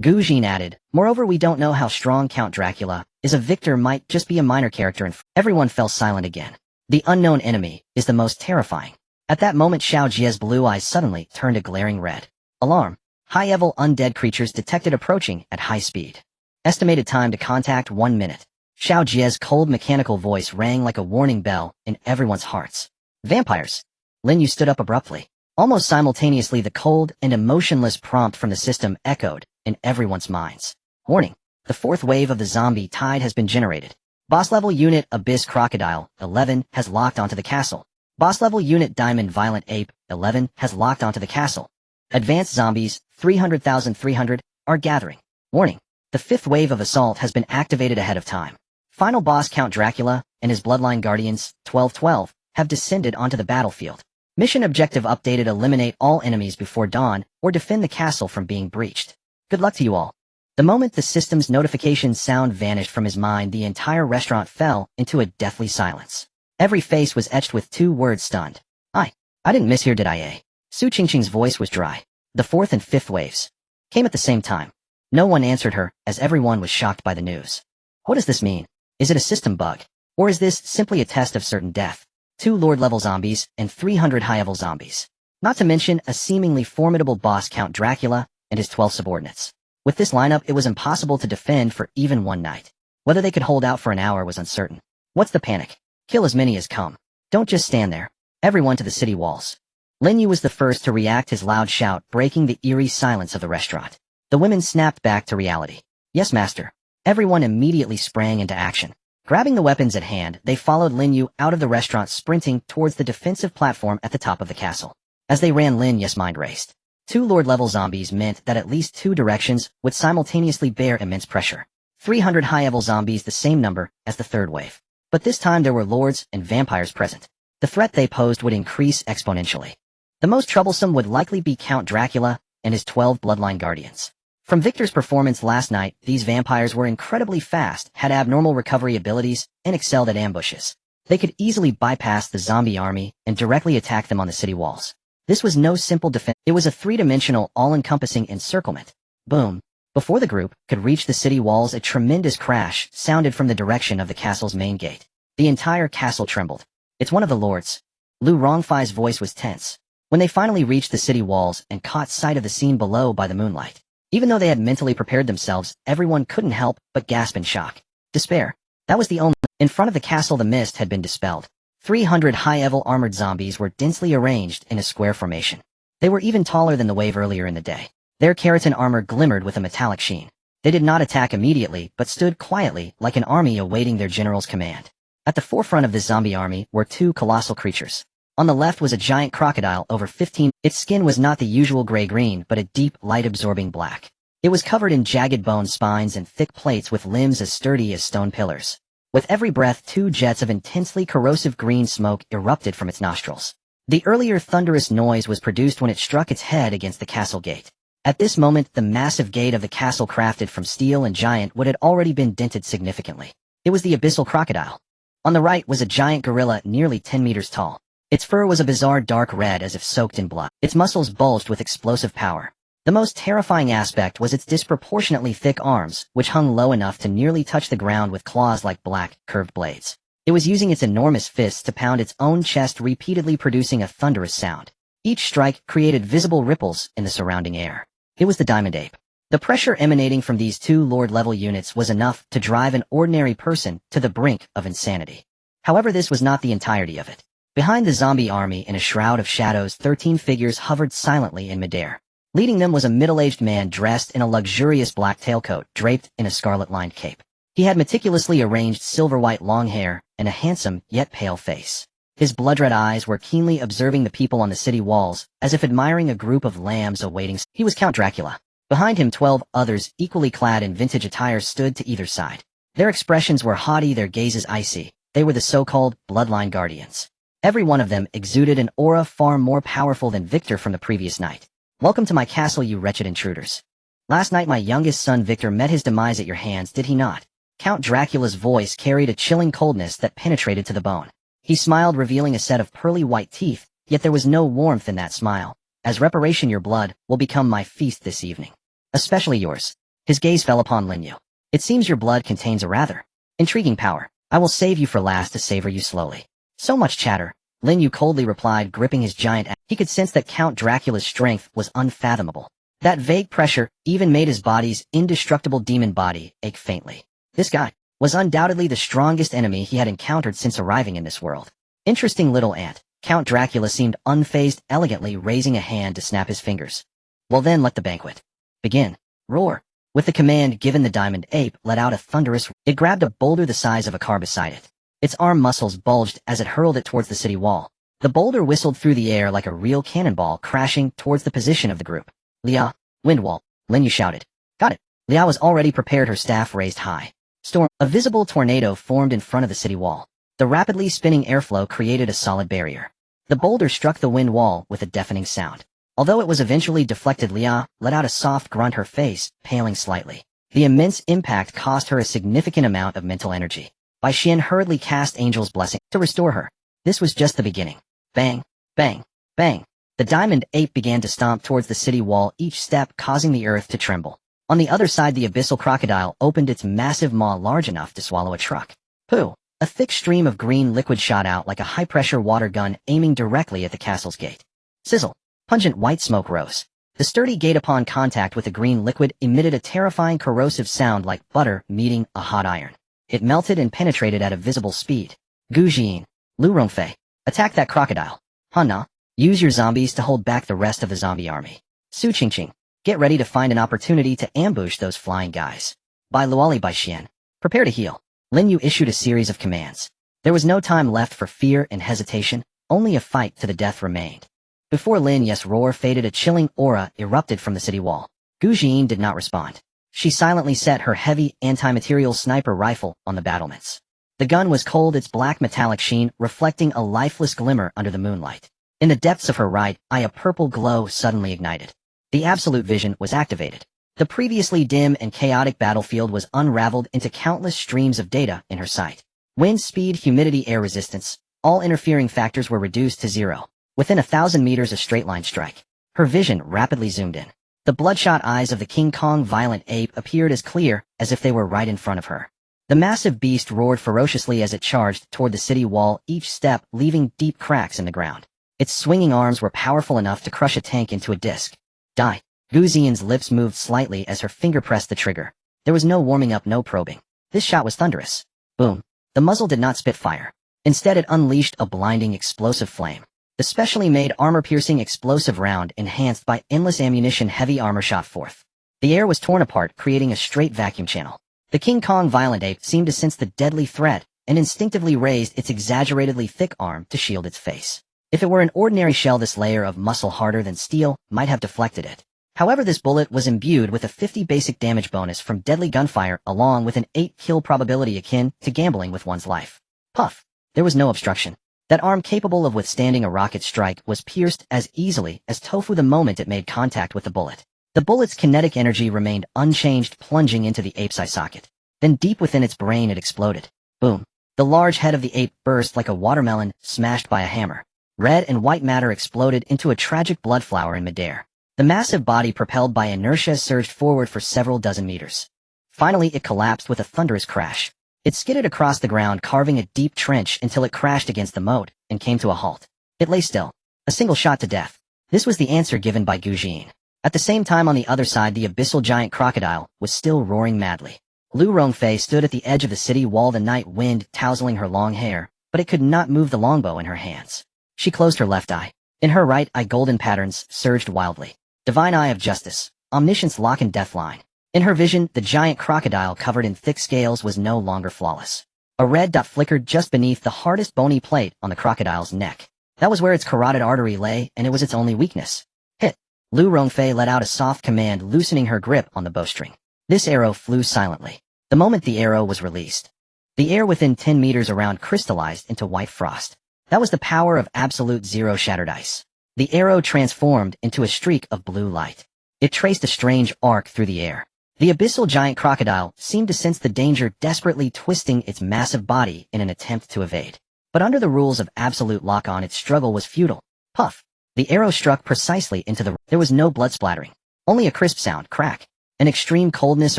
Gu Jin added, "Moreover, we don't know how strong Count Dracula is. A Victor might just be a minor character," and everyone fell silent again. The unknown enemy is the most terrifying. At that moment, Xiao Jie's blue eyes suddenly turned a glaring red. "Alarm! High-level undead creatures detected approaching at high speed. Estimated time to contact 1 minute." Xiao Jie's cold mechanical voice rang like a warning bell in everyone's hearts. "Vampires!" Lin Yu stood up abruptly. Almost simultaneously, the cold and emotionless prompt from the system echoed in everyone's minds. "Warning! The fourth wave of the zombie tide has been generated. Boss-level unit Abyss Crocodile 11 has locked onto the castle. Boss-level unit Diamond Violent Ape 11 has locked onto the castle. Advanced zombies 300,300 are gathering. Warning! The fifth wave of assault has been activated ahead of time. Final boss Count Dracula and his bloodline guardians 1212 have descended onto the battlefield. Mission objective updated: eliminate all enemies before dawn or defend the castle from being breached. Good luck to you all." The moment the system's notification sound vanished from his mind, the entire restaurant fell into a deathly silence. Every face was etched with 2 words: stunned. I didn't miss here, did I, eh?" Su Qingqing's voice was dry. The fourth and fifth waves came at the same time. No one answered her, as everyone was shocked by the news. What does this mean? Is it a system bug? Or is this simply a test of certain death? 2 Lord-level zombies and 300 high-level zombies. Not to mention a seemingly formidable boss, Count Dracula, and his 12 subordinates. With this lineup, it was impossible to defend for even 1 night. Whether they could hold out for an hour was uncertain. What's the panic? Kill as many as come. Don't just stand there. Everyone to the city walls. Lin Yu was the first to react, his loud shout breaking the eerie silence of the restaurant. The women snapped back to reality. "Yes, master." Everyone immediately sprang into action. Grabbing the weapons at hand, they followed Lin Yu out of the restaurant, sprinting towards the defensive platform at the top of the castle. As they ran, Lin Yu's mind raced. 2 Lord-level zombies meant that at least 2 directions would simultaneously bear immense pressure. 300 high-level zombies, the same number as the third wave. But this time there were lords and vampires present. The threat they posed would increase exponentially. The most troublesome would likely be Count Dracula and his 12 bloodline guardians. From Victor's performance last night, these vampires were incredibly fast, had abnormal recovery abilities, and excelled at ambushes. They could easily bypass the zombie army and directly attack them on the city walls. This was no simple defense. It was a 3-dimensional, all-encompassing encirclement. Boom. Before the group could reach the city walls, a tremendous crash sounded from the direction of the castle's main gate. The entire castle trembled. "It's one of the lords." Lu Rongfei's voice was tense. When they finally reached the city walls and caught sight of the scene below by the moonlight, even though they had mentally prepared themselves, everyone couldn't help but gasp in shock. Despair. That was the only... In front of the castle, the mist had been dispelled. 300 high-level armored zombies were densely arranged in a square formation. They were even taller than the wave earlier in the day. Their keratin armor glimmered with a metallic sheen. They did not attack immediately, but stood quietly like an army awaiting their general's command. At the forefront of this zombie army were 2 colossal creatures. On the left was a giant crocodile over 15. Its skin was not the usual gray-green, but a deep, light-absorbing black. It was covered in jagged bone spines and thick plates with limbs as sturdy as stone pillars. With every breath, 2 jets of intensely corrosive green smoke erupted from its nostrils. The earlier thunderous noise was produced when it struck its head against the castle gate. At this moment, the massive gate of the castle, crafted from steel and giant wood, had already been dented significantly. It was the abyssal crocodile. On the right was a giant gorilla nearly 10 meters tall. Its fur was a bizarre dark red as if soaked in blood. Its muscles bulged with explosive power. The most terrifying aspect was its disproportionately thick arms, which hung low enough to nearly touch the ground with claws like black, curved blades. It was using its enormous fists to pound its own chest, repeatedly producing a thunderous sound. Each strike created visible ripples in the surrounding air. It was the diamond ape. The pressure emanating from these two Lord-level units was enough to drive an ordinary person to the brink of insanity. However, this was not the entirety of it. Behind the zombie army, in a shroud of shadows, 13 figures hovered silently in midair. Leading them was a middle-aged man dressed in a luxurious black tailcoat, draped in a scarlet-lined cape. He had meticulously arranged silver-white long hair and a handsome yet pale face. His blood-red eyes were keenly observing the people on the city walls, as if admiring a group of lambs awaiting. He was Count Dracula. Behind him, 12 others, equally clad in vintage attire, stood to either side. Their expressions were haughty, their gazes icy. They were the so-called bloodline guardians. Every one of them exuded an aura far more powerful than Victor from the previous night. "Welcome to my castle, you wretched intruders. Last night my youngest son Victor met his demise at your hands, did he not?" Count Dracula's voice carried a chilling coldness that penetrated to the bone. He smiled, revealing a set of pearly white teeth, yet there was no warmth in that smile. "As reparation, your blood will become my feast this evening. Especially yours." His gaze fell upon Lin Yu. "It seems your blood contains a rather intriguing power. I will save you for last to savor you slowly." "So much chatter," Lin Yu coldly replied, gripping his giant axe. He could sense that Count Dracula's strength was unfathomable. That vague pressure even made his body's indestructible demon body ache faintly. This guy was undoubtedly the strongest enemy he had encountered since arriving in this world. "Interesting little ant." Count Dracula seemed unfazed, elegantly raising a hand to snap his fingers. "Well then, let the banquet begin." Roar. With the command given, the diamond ape let out a thunderous. It grabbed a boulder the size of a car beside it. Its arm muscles bulged as it hurled it towards the city wall. The boulder whistled through the air like a real cannonball, crashing towards the position of the group. "Lia, wind wall," Lin Yu shouted. "Got it." Lia was already prepared, her staff raised high. Storm. A visible tornado formed in front of the city wall. The rapidly spinning airflow created a solid barrier. The boulder struck the wind wall with a deafening sound. Although it was eventually deflected, Lia let out a soft grunt, her face paling slightly. The immense impact cost her a significant amount of mental energy. Bai Xian hurriedly cast Angel's Blessing to restore her. This was just the beginning. Bang, bang, bang. The diamond ape began to stomp towards the city wall, each step causing the earth to tremble. On the other side, the abyssal crocodile opened its massive maw large enough to swallow a truck. Pooh! A thick stream of green liquid shot out like a high-pressure water gun, aiming directly at the castle's gate. Sizzle! Pungent white smoke rose. The sturdy gate, upon contact with the green liquid, emitted a terrifying corrosive sound like butter meeting a hot iron. It melted and penetrated at a visible speed. Gu Jin, Lu Rongfei, attack that crocodile. Hanna, use your zombies to hold back the rest of the zombie army. Su Qingqing, get ready to find an opportunity to ambush those flying guys. Bai Luoli, Bai Xian, prepare to heal. Lin Yu issued a series of commands. There was no time left for fear and hesitation, only a fight to the death remained. Before Lin Yu's roar faded, a chilling aura erupted from the city wall. Gu Jin did not respond. She silently set her heavy anti-material sniper rifle on the battlements. The gun was cold, its black metallic sheen reflecting a lifeless glimmer under the moonlight. In the depths of her right eye, a purple glow suddenly ignited. The absolute vision was activated. The previously dim and chaotic battlefield was unraveled into countless streams of data in her sight. Wind speed, humidity, air resistance, all interfering factors were reduced to zero. Within 1,000 meters, a straight-line strike. Her vision rapidly zoomed in. The bloodshot eyes of the King Kong violent ape appeared as clear as if they were right in front of her. The massive beast roared ferociously as it charged toward the city wall, each step leaving deep cracks in the ground. Its swinging arms were powerful enough to crush a tank into a disc. Die. Gu Xian's lips moved slightly as her finger pressed the trigger. There was no warming up, no probing. This shot was thunderous. Boom. The muzzle did not spit fire. Instead, it unleashed a blinding explosive flame. The specially made armor-piercing explosive round, enhanced by endless ammunition, heavy armor, shot forth. The air was torn apart, creating a straight vacuum channel. The King Kong violent ape seemed to sense the deadly threat and instinctively raised its exaggeratedly thick arm to shield its face. If it were an ordinary shell, this layer of muscle harder than steel might have deflected it. However, this bullet was imbued with a 50 basic damage bonus from deadly gunfire, along with an 8 kill probability akin to gambling with one's life. Puff! There was no obstruction. That arm, capable of withstanding a rocket strike, was pierced as easily as tofu the moment it made contact with the bullet. The bullet's kinetic energy remained unchanged, plunging into the ape's eye socket. Then deep within its brain, it exploded. Boom! The large head of the ape burst like a watermelon smashed by a hammer. Red and white matter exploded into a tragic blood flower in midair. The massive body, propelled by inertia, surged forward for several dozen meters. Finally, it collapsed with a thunderous crash. It skidded across the ground, carving a deep trench until it crashed against the moat and came to a halt. It lay still, a single shot to death. This was the answer given by Gu Jin. At the same time, on the other side, the abyssal giant crocodile was still roaring madly. Lu Rongfei stood at the edge of the city wall, the night wind tousling her long hair, but it could not move the longbow in her hands. She closed her left eye. In her right eye, golden patterns surged wildly. Divine eye of justice, omniscience, lock and death line. In her vision, the giant crocodile covered in thick scales was no longer flawless. A red dot flickered just beneath the hardest bony plate on the crocodile's neck. That was where its carotid artery lay, and it was its only weakness. Hit! Lu Rongfei let out a soft command, loosening her grip on the bowstring. This arrow flew silently. The moment the arrow was released, the air within 10 meters around crystallized into white frost. That was the power of absolute zero shattered ice. The arrow transformed into a streak of blue light. It traced a strange arc through the air. The abyssal giant crocodile seemed to sense the danger, desperately twisting its massive body in an attempt to evade. But under the rules of absolute lock-on, its struggle was futile. Puff! The arrow struck precisely into the... There was no blood splattering. Only a crisp sound, crack. An extreme coldness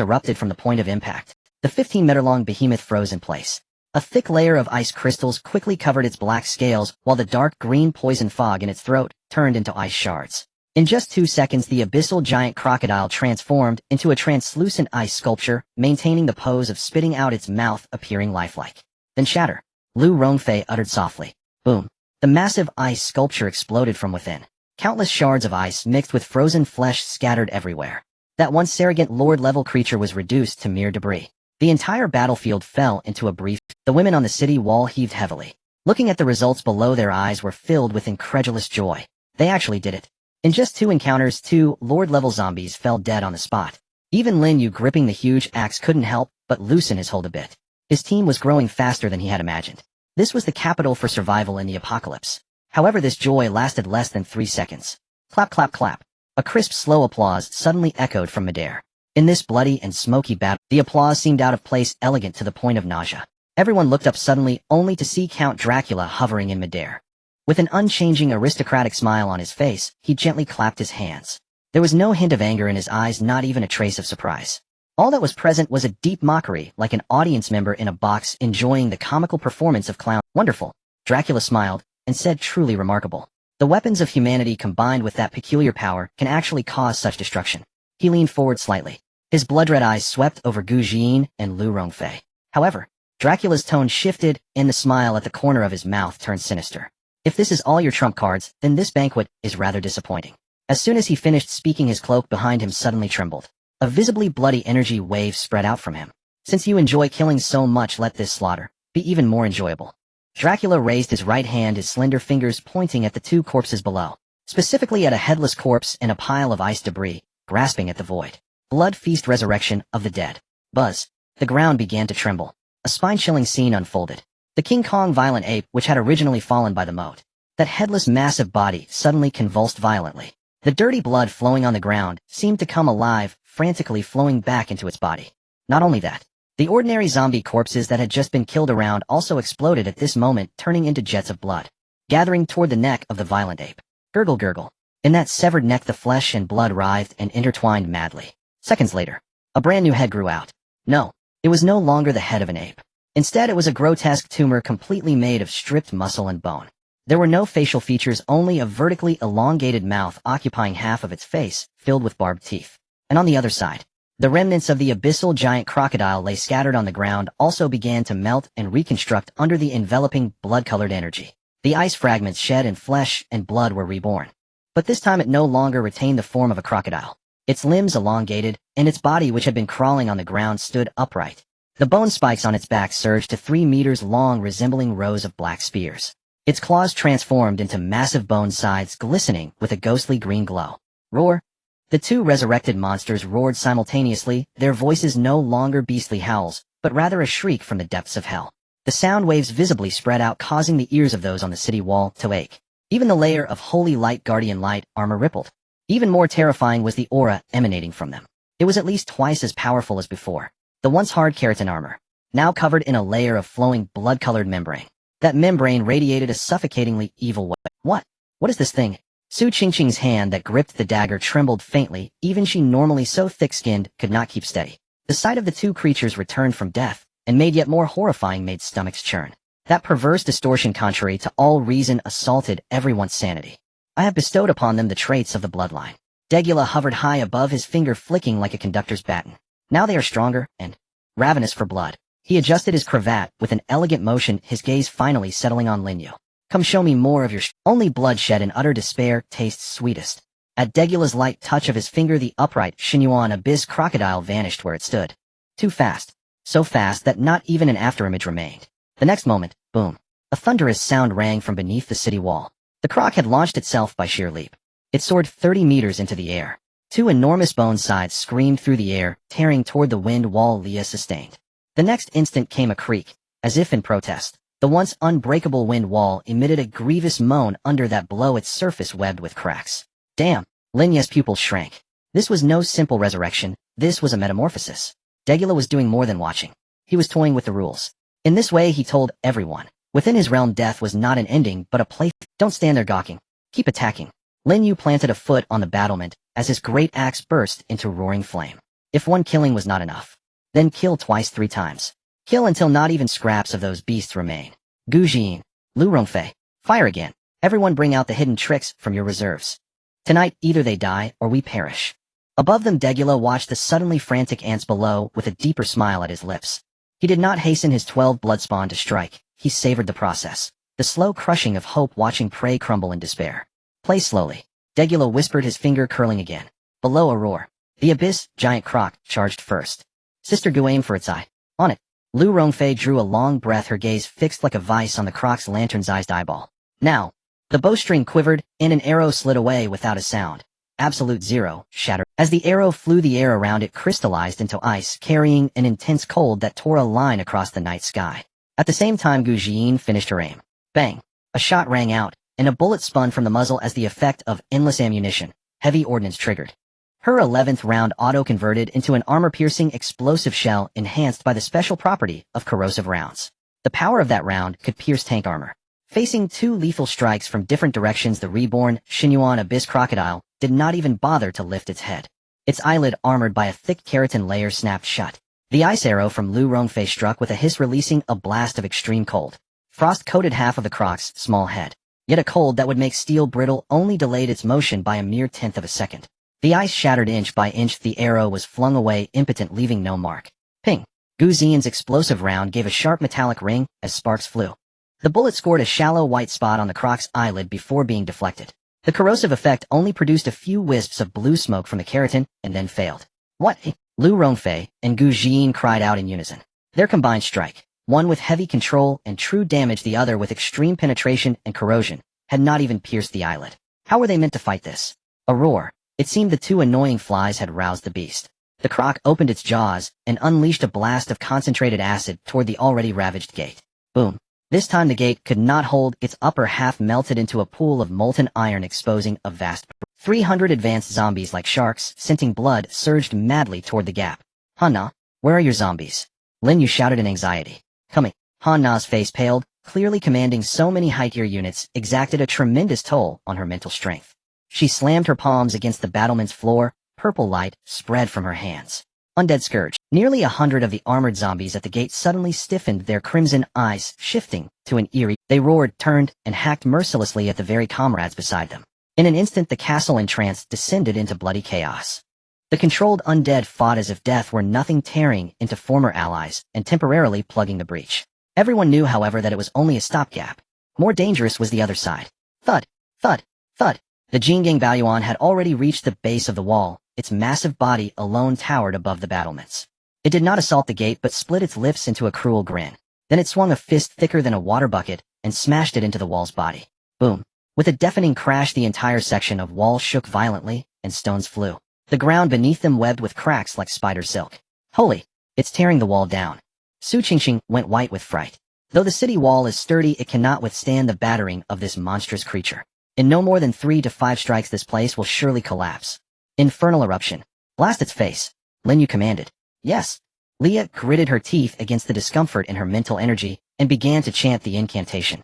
erupted from the point of impact. The 15-meter-long behemoth froze in place. A thick layer of ice crystals quickly covered its black scales, while the dark green poison fog in its throat turned into ice shards. In just 2 seconds, the abyssal giant crocodile transformed into a translucent ice sculpture, maintaining the pose of spitting out its mouth, appearing lifelike. Then shatter. Lu Rongfei uttered softly. Boom. The massive ice sculpture exploded from within. Countless shards of ice mixed with frozen flesh scattered everywhere. That once arrogant lord-level creature was reduced to mere debris. The entire battlefield fell into a brief... The women on the city wall heaved heavily. Looking at the results below, their eyes were filled with incredulous joy. They actually did it. In just 2 encounters, 2 lord-level zombies fell dead on the spot. Even Lin Yu, gripping the huge axe, couldn't help but loosen his hold a bit. His team was growing faster than he had imagined. This was the capital for survival in the apocalypse. However, this joy lasted less than 3 seconds. Clap, clap, clap. A crisp, slow applause suddenly echoed from midair. In this bloody and smoky battle, the applause seemed out of place, elegant to the point of nausea. Everyone looked up suddenly, only to see Count Dracula hovering in midair. With an unchanging aristocratic smile on his face, he gently clapped his hands. There was no hint of anger in his eyes, not even a trace of surprise. All that was present was a deep mockery, like an audience member in a box enjoying the comical performance of clown. Wonderful. Dracula smiled, and said, truly remarkable. The weapons of humanity combined with that peculiar power can actually cause such destruction. He leaned forward slightly. His blood-red eyes swept over Gu Jin and Lu Rongfei. However, Dracula's tone shifted, and the smile at the corner of his mouth turned sinister. If this is all your trump cards, then this banquet is rather disappointing. As soon as he finished speaking, his cloak behind him suddenly trembled. A visibly bloody energy wave spread out from him. Since you enjoy killing so much, let this slaughter be even more enjoyable. Dracula raised his right hand, his slender fingers pointing at the 2 corpses below, specifically at a headless corpse and a pile of ice debris, grasping at the void. Blood feast, resurrection of the dead. Buzz. The ground began to tremble. A spine-chilling scene unfolded. The King Kong violent ape, which had originally fallen by the moat. That headless massive body suddenly convulsed violently. The dirty blood flowing on the ground seemed to come alive, frantically flowing back into its body. Not only that, the ordinary zombie corpses that had just been killed around also exploded at this moment, turning into jets of blood, gathering toward the neck of the violent ape. Gurgle, gurgle. In that severed neck, the flesh and blood writhed and intertwined madly. Seconds later, a brand new head grew out. No, it was no longer the head of an ape. Instead, it was a grotesque tumor completely made of stripped muscle and bone. There were no facial features, only a vertically elongated mouth occupying half of its face, filled with barbed teeth. And on the other side, the remnants of the abyssal giant crocodile lay scattered on the ground, also began to melt and reconstruct under the enveloping blood-colored energy. The ice fragments shed and flesh and blood were reborn. But this time it no longer retained the form of a crocodile. Its limbs elongated, and its body, which had been crawling on the ground, stood upright. The bone spikes on its back surged to 3 meters long, resembling rows of black spears. Its claws transformed into massive bone sides, glistening with a ghostly green glow. Roar! The 2 resurrected monsters roared simultaneously, their voices no longer beastly howls, but rather a shriek from the depths of hell. The sound waves visibly spread out, causing the ears of those on the city wall to ache. Even the layer of holy light, guardian light, armor rippled. Even more terrifying was the aura emanating from them. It was at least twice as powerful as before. The once hard keratin armor, now covered in a layer of flowing blood-colored membrane. That membrane radiated a suffocatingly evil way. What is this thing? Su Qingqing's hand that gripped the dagger trembled faintly, even she normally so thick-skinned could not keep steady. The sight of the two creatures returned from death, and made yet more horrifying made stomachs churn. That perverse distortion contrary to all reason assaulted everyone's sanity. I have bestowed upon them the traits of the bloodline. Degula hovered high above his finger flicking like a conductor's baton. Now they are stronger and ravenous for blood. He adjusted his cravat with an elegant motion, his gaze finally settling on Lin Yu. Come show me more of your only bloodshed and utter despair tastes sweetest. At Degula's light touch of his finger the upright Xinyuan abyss crocodile vanished where it stood. Too fast. So fast that not even an afterimage remained. The next moment, boom. A thunderous sound rang from beneath the city wall. The croc had launched itself by sheer leap. It soared 30 meters into the air. Two enormous bone sides screamed through the air, tearing toward the wind wall Leah sustained. The next instant came a creak, as if in protest. The once unbreakable wind wall emitted a grievous moan under that blow, its surface webbed with cracks. Damn! Lin Yu's pupils shrank. This was no simple resurrection, this was a metamorphosis. Degula was doing more than watching. He was toying with the rules. In this way he told everyone. Within his realm death was not an ending but a play. Don't stand there gawking. Keep attacking. Lin Yu planted a foot on the battlement as his great axe burst into roaring flame. If one killing was not enough, then kill twice 3 times. Kill until not even scraps of those beasts remain. Gu Jin, Lu Rongfei, fire again. Everyone bring out the hidden tricks from your reserves. Tonight either they die or we perish. Above them Degula watched the suddenly frantic ants below with a deeper smile at his lips. He did not hasten his 12 bloodspawn to strike, he savored the process. The slow crushing of hope watching prey crumble in despair. Play slowly. Degula whispered, his finger curling again. Below a roar. The abyss, giant croc, charged first. Sister Gu aimed for its eye. On it. Lu Rongfei drew a long breath, her gaze fixed like a vice on the croc's lantern-sized eyeball. Now. The bowstring quivered, and an arrow slid away without a sound. Absolute zero, shattered. As the arrow flew, the air around it crystallized into ice, carrying an intense cold that tore a line across the night sky. At the same time Gu Jin finished her aim. Bang! A shot rang out, and a bullet spun from the muzzle as the effect of endless ammunition, heavy ordnance triggered. Her 11th round auto-converted into an armor-piercing explosive shell enhanced by the special property of corrosive rounds. The power of that round could pierce tank armor. Facing 2 lethal strikes from different directions, the reborn Xinyuan abyss crocodile did not even bother to lift its head. Its eyelid, armored by a thick keratin layer, snapped shut. The ice arrow from Lu Rongfei struck with a hiss, releasing a blast of extreme cold. Frost coated half of the croc's small head. Yet a cold that would make steel brittle only delayed its motion by a mere 1/10 of a second. The ice shattered inch by inch, the arrow was flung away impotent, leaving no mark. Ping! Gu Xian's explosive round gave a sharp metallic ring as sparks flew. The bullet scored a shallow white spot on the croc's eyelid before being deflected. The corrosive effect only produced a few wisps of blue smoke from the keratin and then failed. What? Lu Rongfei and Gu Jin cried out in unison. Their combined strike, one with heavy control and true damage, the other with extreme penetration and corrosion, had not even pierced the eyelid. How were they meant to fight this? A roar. It seemed the 2 annoying flies had roused the beast. The croc opened its jaws and unleashed a blast of concentrated acid toward the already ravaged gate. Boom. This time the gate could not hold, its upper half melted into a pool of molten iron, exposing a vast 300 advanced zombies like sharks, scenting blood, surged madly toward the gap. Han-Na, where are your zombies? Lin Yu shouted in anxiety. Coming. Han-Na's face paled, clearly commanding so many high-tier units exacted a tremendous toll on her mental strength. She slammed her palms against the battlement's floor, purple light spread from her hands. Undead Scourge. Nearly 100 of the armored zombies at the gate suddenly stiffened, their crimson eyes shifting to an eerie. They roared, turned, and hacked mercilessly at the very comrades beside them. In an instant the castle entranced descended into bloody chaos. The controlled undead fought as if death were nothing, tearing into former allies and temporarily plugging the breach. Everyone knew, however, that it was only a stopgap. More dangerous was the other side. Thud, thud, thud. The Jingang Baoyuan had already reached the base of the wall. Its massive body alone towered above the battlements. It did not assault the gate but split its lips into a cruel grin. Then it swung a fist thicker than a water bucket and smashed it into the wall's body. Boom. With a deafening crash the entire section of wall shook violently and stones flew. The ground beneath them webbed with cracks like spider silk. Holy! It's tearing the wall down. Su Qingqing went white with fright. Though the city wall is sturdy, it cannot withstand the battering of this monstrous creature. In no more than 3 to 5 strikes this place will surely collapse. Infernal eruption. Blast its face. Lin Yu commanded. Yes. Leah gritted her teeth against the discomfort in her mental energy and began to chant the incantation.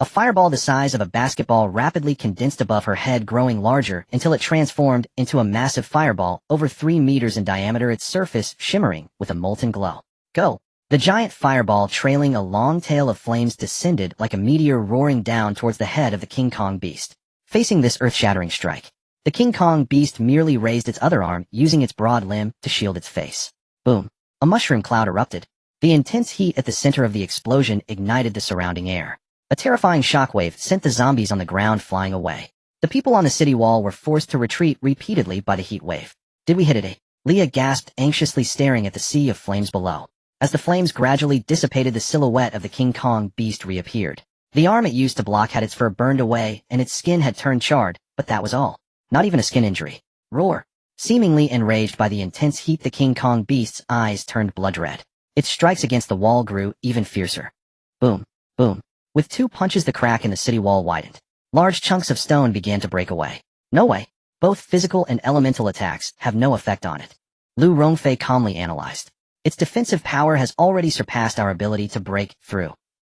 A fireball the size of a basketball rapidly condensed above her head, growing larger until it transformed into a massive fireball over 3 meters in diameter, its surface shimmering with a molten glow. Go! The giant fireball, trailing a long tail of flames, descended like a meteor, roaring down towards the head of the King Kong beast. Facing this earth-shattering strike, the King Kong beast merely raised its other arm, using its broad limb to shield its face. Boom! A mushroom cloud erupted. The intense heat at the center of the explosion ignited the surrounding air. A terrifying shockwave sent the zombies on the ground flying away. The people on the city wall were forced to retreat repeatedly by the heat wave. Did we hit it? Leah gasped, anxiously staring at the sea of flames below. As the flames gradually dissipated, the silhouette of the King Kong beast reappeared. The arm it used to block had its fur burned away, and its skin had turned charred, but that was all. Not even a skin injury. Roar! Seemingly enraged by the intense heat, the King Kong beast's eyes turned blood red. Its strikes against the wall grew even fiercer. Boom! Boom! With 2 punches, the crack in the city wall widened. Large chunks of stone began to break away. No way. Both physical and elemental attacks have no effect on it. Lu Rongfei calmly analyzed. Its defensive power has already surpassed our ability to break through.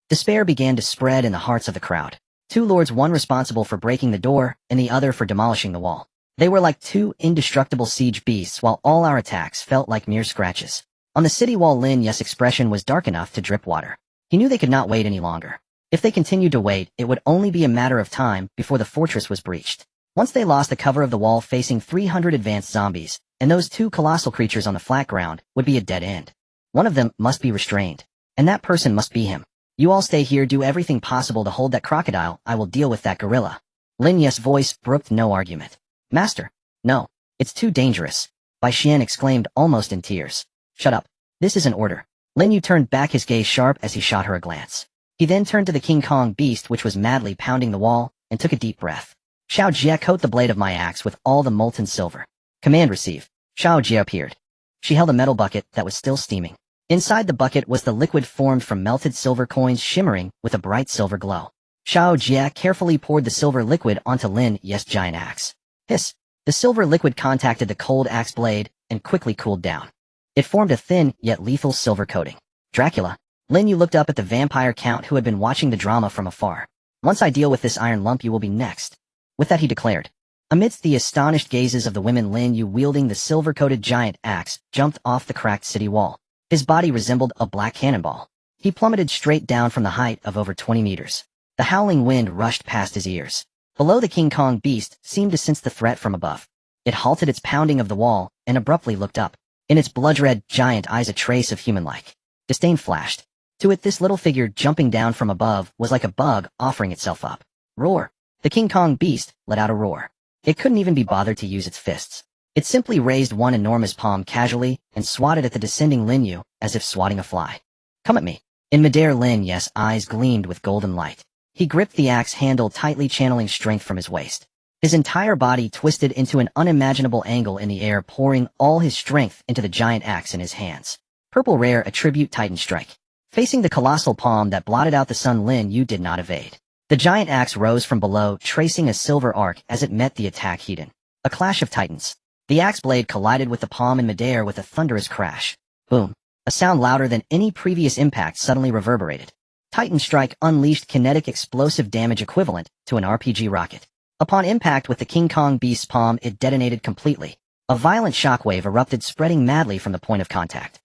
Despair began to spread in the hearts of the crowd. 2 lords, one responsible for breaking the door and the other for demolishing the wall. They were like 2 indestructible siege beasts, while all our attacks felt like mere scratches. On the city wall, Lin Yu's expression was dark enough to drip water. He knew they could not wait any longer. If they continued to wait, it would only be a matter of time before the fortress was breached. Once they lost the cover of the wall, facing 300 advanced zombies, and those 2 colossal creatures on the flat ground would be a dead end. One of them must be restrained, and that person must be him. You all stay here, do everything possible to hold that crocodile, I will deal with that gorilla. Lin Yu's voice brooked no argument. Master, no, it's too dangerous, Bai Xian exclaimed, almost in tears. Shut up, this is an order. Lin Yu turned back, his gaze sharp as he shot her a glance. He then turned to the King Kong beast, which was madly pounding the wall, and took a deep breath. Xiao Jie, coat the blade of my axe with all the molten silver. Command received. Xiao Jie appeared. She held a metal bucket that was still steaming. Inside the bucket was the liquid formed from melted silver coins, shimmering with a bright silver glow. Xiao Jie carefully poured the silver liquid onto Lin Yu's giant axe. Hiss! The silver liquid contacted the cold axe blade and quickly cooled down. It formed a thin yet lethal silver coating. Dracula. Lin Yu looked up at the vampire count, who had been watching the drama from afar. Once I deal with this iron lump, you will be next. With that, he declared. Amidst the astonished gazes of the women, Lin Yu, wielding the silver-coated giant axe, jumped off the cracked city wall. His body resembled a black cannonball. He plummeted straight down from the height of over 20 meters. The howling wind rushed past his ears. Below, the King Kong beast seemed to sense the threat from above. It halted its pounding of the wall and abruptly looked up. In its blood-red giant eyes, a trace of human-like disdain flashed. To it, this little figure jumping down from above was like a bug offering itself up. Roar! The King Kong beast let out a roar. It couldn't even be bothered to use its fists. It simply raised one enormous palm casually and swatted at the descending Lin Yu as if swatting a fly. Come at me. In midair, Lin Yu's eyes gleamed with golden light. He gripped the axe handle tightly, channeling strength from his waist. His entire body twisted into an unimaginable angle in the air, pouring all his strength into the giant axe in his hands. Purple rare attribute Titan Strike. Facing the colossal palm that blotted out the sun, Lin Yu did not evade. The giant axe rose from below, tracing a silver arc as it met the attack heat. A clash of titans. The axe blade collided with the palm in midair with a thunderous crash. Boom. A sound louder than any previous impact suddenly reverberated. Titan Strike unleashed kinetic explosive damage equivalent to an RPG rocket. Upon impact with the King Kong beast's palm, it detonated completely. A violent shockwave erupted, spreading madly from the point of contact.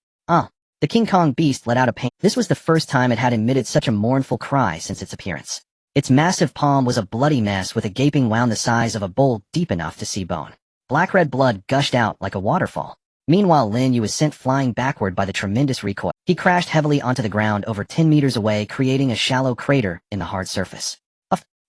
The King Kong beast let out a pain. This was the first time it had emitted such a mournful cry since its appearance. Its massive palm was a bloody mess with a gaping wound the size of a bowl deep enough to see bone. Black-red blood gushed out like a waterfall. Meanwhile, Lin Yu was sent flying backward by the tremendous recoil. He crashed heavily onto the ground over 10 meters away, creating a shallow crater in the hard surface.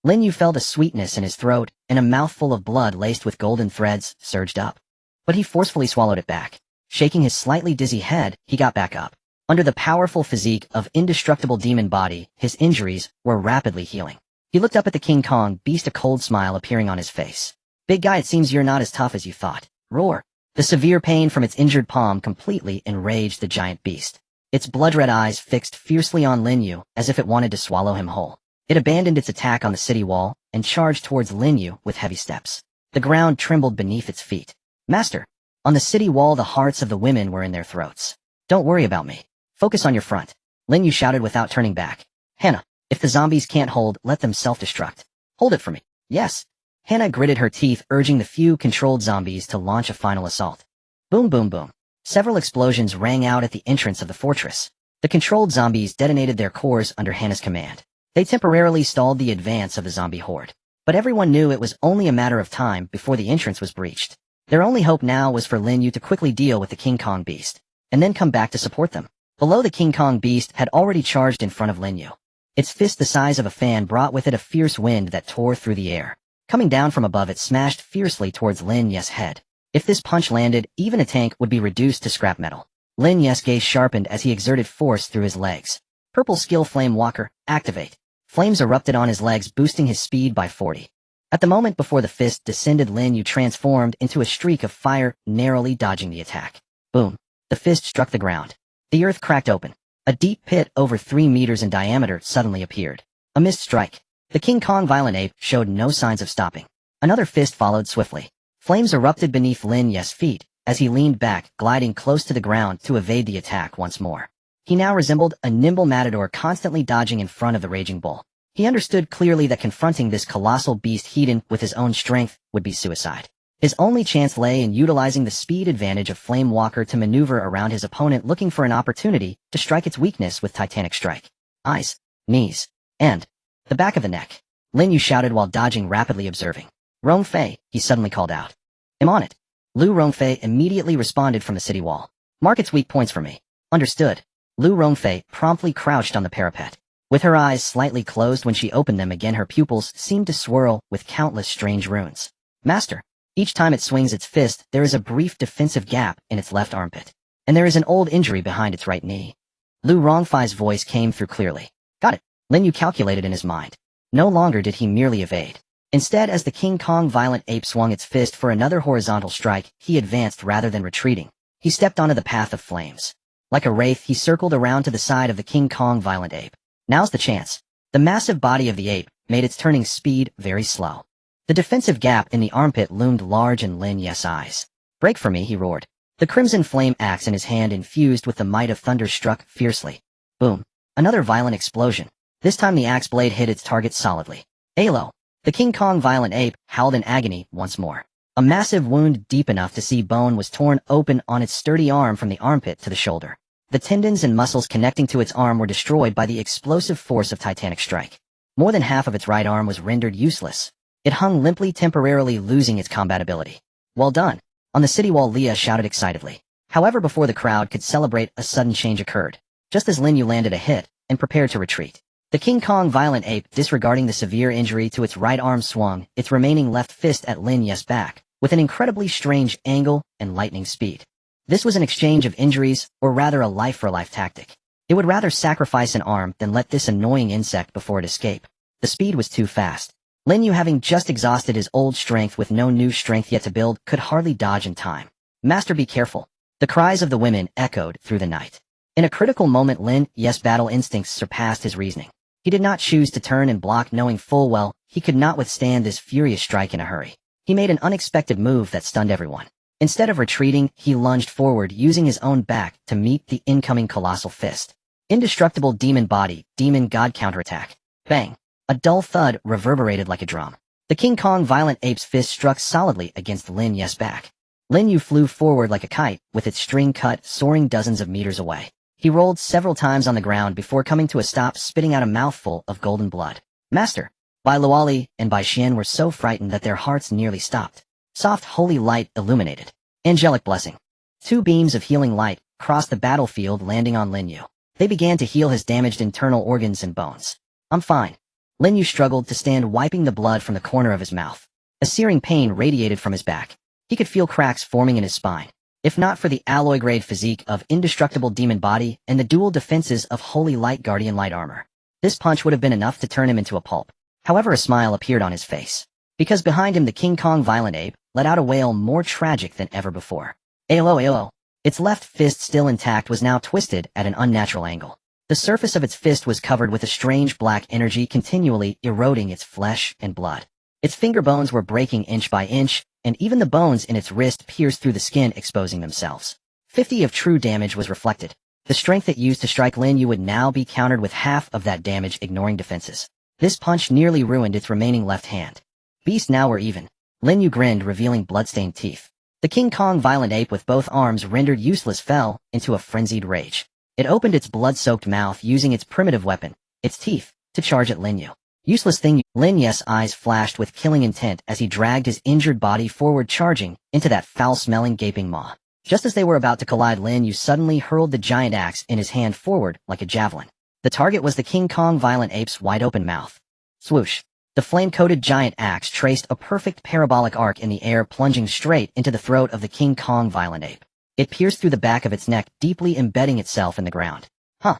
Lin Yu felt a sweetness in his throat, and a mouthful of blood laced with golden threads surged up. But he forcefully swallowed it back. Shaking his slightly dizzy head, he got back up. Under the powerful physique of indestructible demon body, his injuries were rapidly healing. He looked up at the King Kong beast, a cold smile appearing on his face. Big guy, it seems you're not as tough as you thought. Roar! The severe pain from its injured palm completely enraged the giant beast. Its blood-red eyes fixed fiercely on Lin Yu as if it wanted to swallow him whole. It abandoned its attack on the city wall and charged towards Lin Yu with heavy steps. The ground trembled beneath its feet. Master! On the city wall, the hearts of the women were in their throats. Don't worry about me. Focus on your front. Lin Yu shouted without turning back. Hannah! If the zombies can't hold, let them self-destruct. Hold it for me. Yes. Hannah gritted her teeth, urging the few controlled zombies to launch a final assault. Boom boom boom. Several explosions rang out at the entrance of the fortress. The controlled zombies detonated their cores under Hannah's command. They temporarily stalled the advance of the zombie horde. But everyone knew it was only a matter of time before the entrance was breached. Their only hope now was for Lin Yu to quickly deal with the King Kong beast, and then come back to support them. Below, the King Kong beast had already charged in front of Lin Yu. Its fist the size of a fan brought with it a fierce wind that tore through the air. Coming down from above, it smashed fiercely towards Lin Yu's head. If this punch landed, even a tank would be reduced to scrap metal. Lin Yu's gaze sharpened as he exerted force through his legs. Purple skill Flame Walker, activate. Flames erupted on his legs, boosting his speed by 40. At the moment before the fist descended, Lin Yu transformed into a streak of fire, narrowly dodging the attack. Boom. The fist struck the ground. The earth cracked open. A deep pit over 3 meters in diameter suddenly appeared. A missed strike. The King Kong violent ape showed no signs of stopping. Another fist followed swiftly. Flames erupted beneath Lin Yu's feet as he leaned back, gliding close to the ground to evade the attack once more. He now resembled a nimble matador constantly dodging in front of the raging bull. He understood clearly that confronting this colossal beast heated with his own strength would be suicide. His only chance lay in utilizing the speed advantage of Flame Walker to maneuver around his opponent, looking for an opportunity to strike its weakness with Titanic Strike. Eyes, knees, and the back of the neck. Lin Yu shouted while dodging rapidly, observing. Rongfei, he suddenly called out. I'm on it. Lu Rongfei immediately responded from the city wall. Mark its weak points for me. Understood. Lu Rongfei promptly crouched on the parapet. With her eyes slightly closed, when she opened them again her pupils seemed to swirl with countless strange runes. Master. Each time it swings its fist, there is a brief defensive gap in its left armpit. And there is an old injury behind its right knee. Lu Rongfei's voice came through clearly. Got it. Lin Yu calculated in his mind. No longer did he merely evade. Instead, as the King Kong violent ape swung its fist for another horizontal strike, he advanced rather than retreating. He stepped onto the path of flames. Like a wraith, he circled around to the side of the King Kong violent ape. Now's the chance. The massive body of the ape made its turning speed very slow. The defensive gap in the armpit loomed large in Lin Yu's eyes. Break for me, he roared. The crimson flame axe in his hand infused with the might of thunder struck fiercely. Boom. Another violent explosion. This time the axe blade hit its target solidly. Alo. The King Kong violent ape howled in agony once more. A massive wound deep enough to see bone was torn open on its sturdy arm from the armpit to the shoulder. The tendons and muscles connecting to its arm were destroyed by the explosive force of Titanic Strike. More than half of its right arm was rendered useless. It hung limply, temporarily losing its combat ability. Well done. On the city wall, Leah shouted excitedly. However, before the crowd could celebrate, a sudden change occurred. Just as Lin Yu landed a hit and prepared to retreat, the King Kong violent ape, disregarding the severe injury to its right arm, swung its remaining left fist at Lin Yu's back with an incredibly strange angle and lightning speed. This was an exchange of injuries, or rather a life-for-life tactic. It would rather sacrifice an arm than let this annoying insect before it escape. The speed was too fast. Lin Yu, having just exhausted his old strength with no new strength yet to build, could hardly dodge in time. Master, be careful. The cries of the women echoed through the night. In a critical moment, Lin Yu's battle instincts surpassed his reasoning. He did not choose to turn and block, knowing full well he could not withstand this furious strike in a hurry. He made an unexpected move that stunned everyone. Instead of retreating, he lunged forward, using his own back to meet the incoming colossal fist. Indestructible demon body, demon god counterattack. Bang! A dull thud reverberated like a drum. The King Kong violent ape's fist struck solidly against Lin Yu's back. Lin Yu flew forward like a kite, with its string cut, soaring dozens of meters away. He rolled several times on the ground before coming to a stop, spitting out a mouthful of golden blood. Master! Bai Luoli and Bai Xian were so frightened that their hearts nearly stopped. Soft holy light illuminated. Angelic blessing. 2 beams of healing light crossed the battlefield, landing on Lin Yu. They began to heal his damaged internal organs and bones. I'm fine. Lin Yu struggled to stand, wiping the blood from the corner of his mouth. A searing pain radiated from his back. He could feel cracks forming in his spine. If not for the alloy-grade physique of indestructible demon body and the dual defenses of holy light guardian light armor, this punch would have been enough to turn him into a pulp. However, a smile appeared on his face. Because behind him, the King Kong violent ape let out a wail more tragic than ever before. Alo, alo. Its left fist, still intact, was now twisted at an unnatural angle. The surface of its fist was covered with a strange black energy, continually eroding its flesh and blood. Its finger bones were breaking inch by inch, and even the bones in its wrist pierced through the skin, exposing themselves. 50 of true damage was reflected. The strength it used to strike Lin Yu would now be countered with half of that damage, ignoring defenses. This punch nearly ruined its remaining left hand. Beasts now were even. Lin Yu grinned, revealing bloodstained teeth. The King Kong violent ape with both arms rendered useless fell into a frenzied rage. It opened its blood-soaked mouth, using its primitive weapon, its teeth, to charge at Lin Yu. Useless thing. Lin Yu's eyes flashed with killing intent as he dragged his injured body forward, charging into that foul-smelling gaping maw. Just as they were about to collide, Lin Yu suddenly hurled the giant axe in his hand forward like a javelin. The target was the King Kong violent ape's wide-open mouth. Swoosh. The flame-coated giant axe traced a perfect parabolic arc in the air, plunging straight into the throat of the King Kong violent ape. It pierced through the back of its neck, deeply embedding itself in the ground. Huh.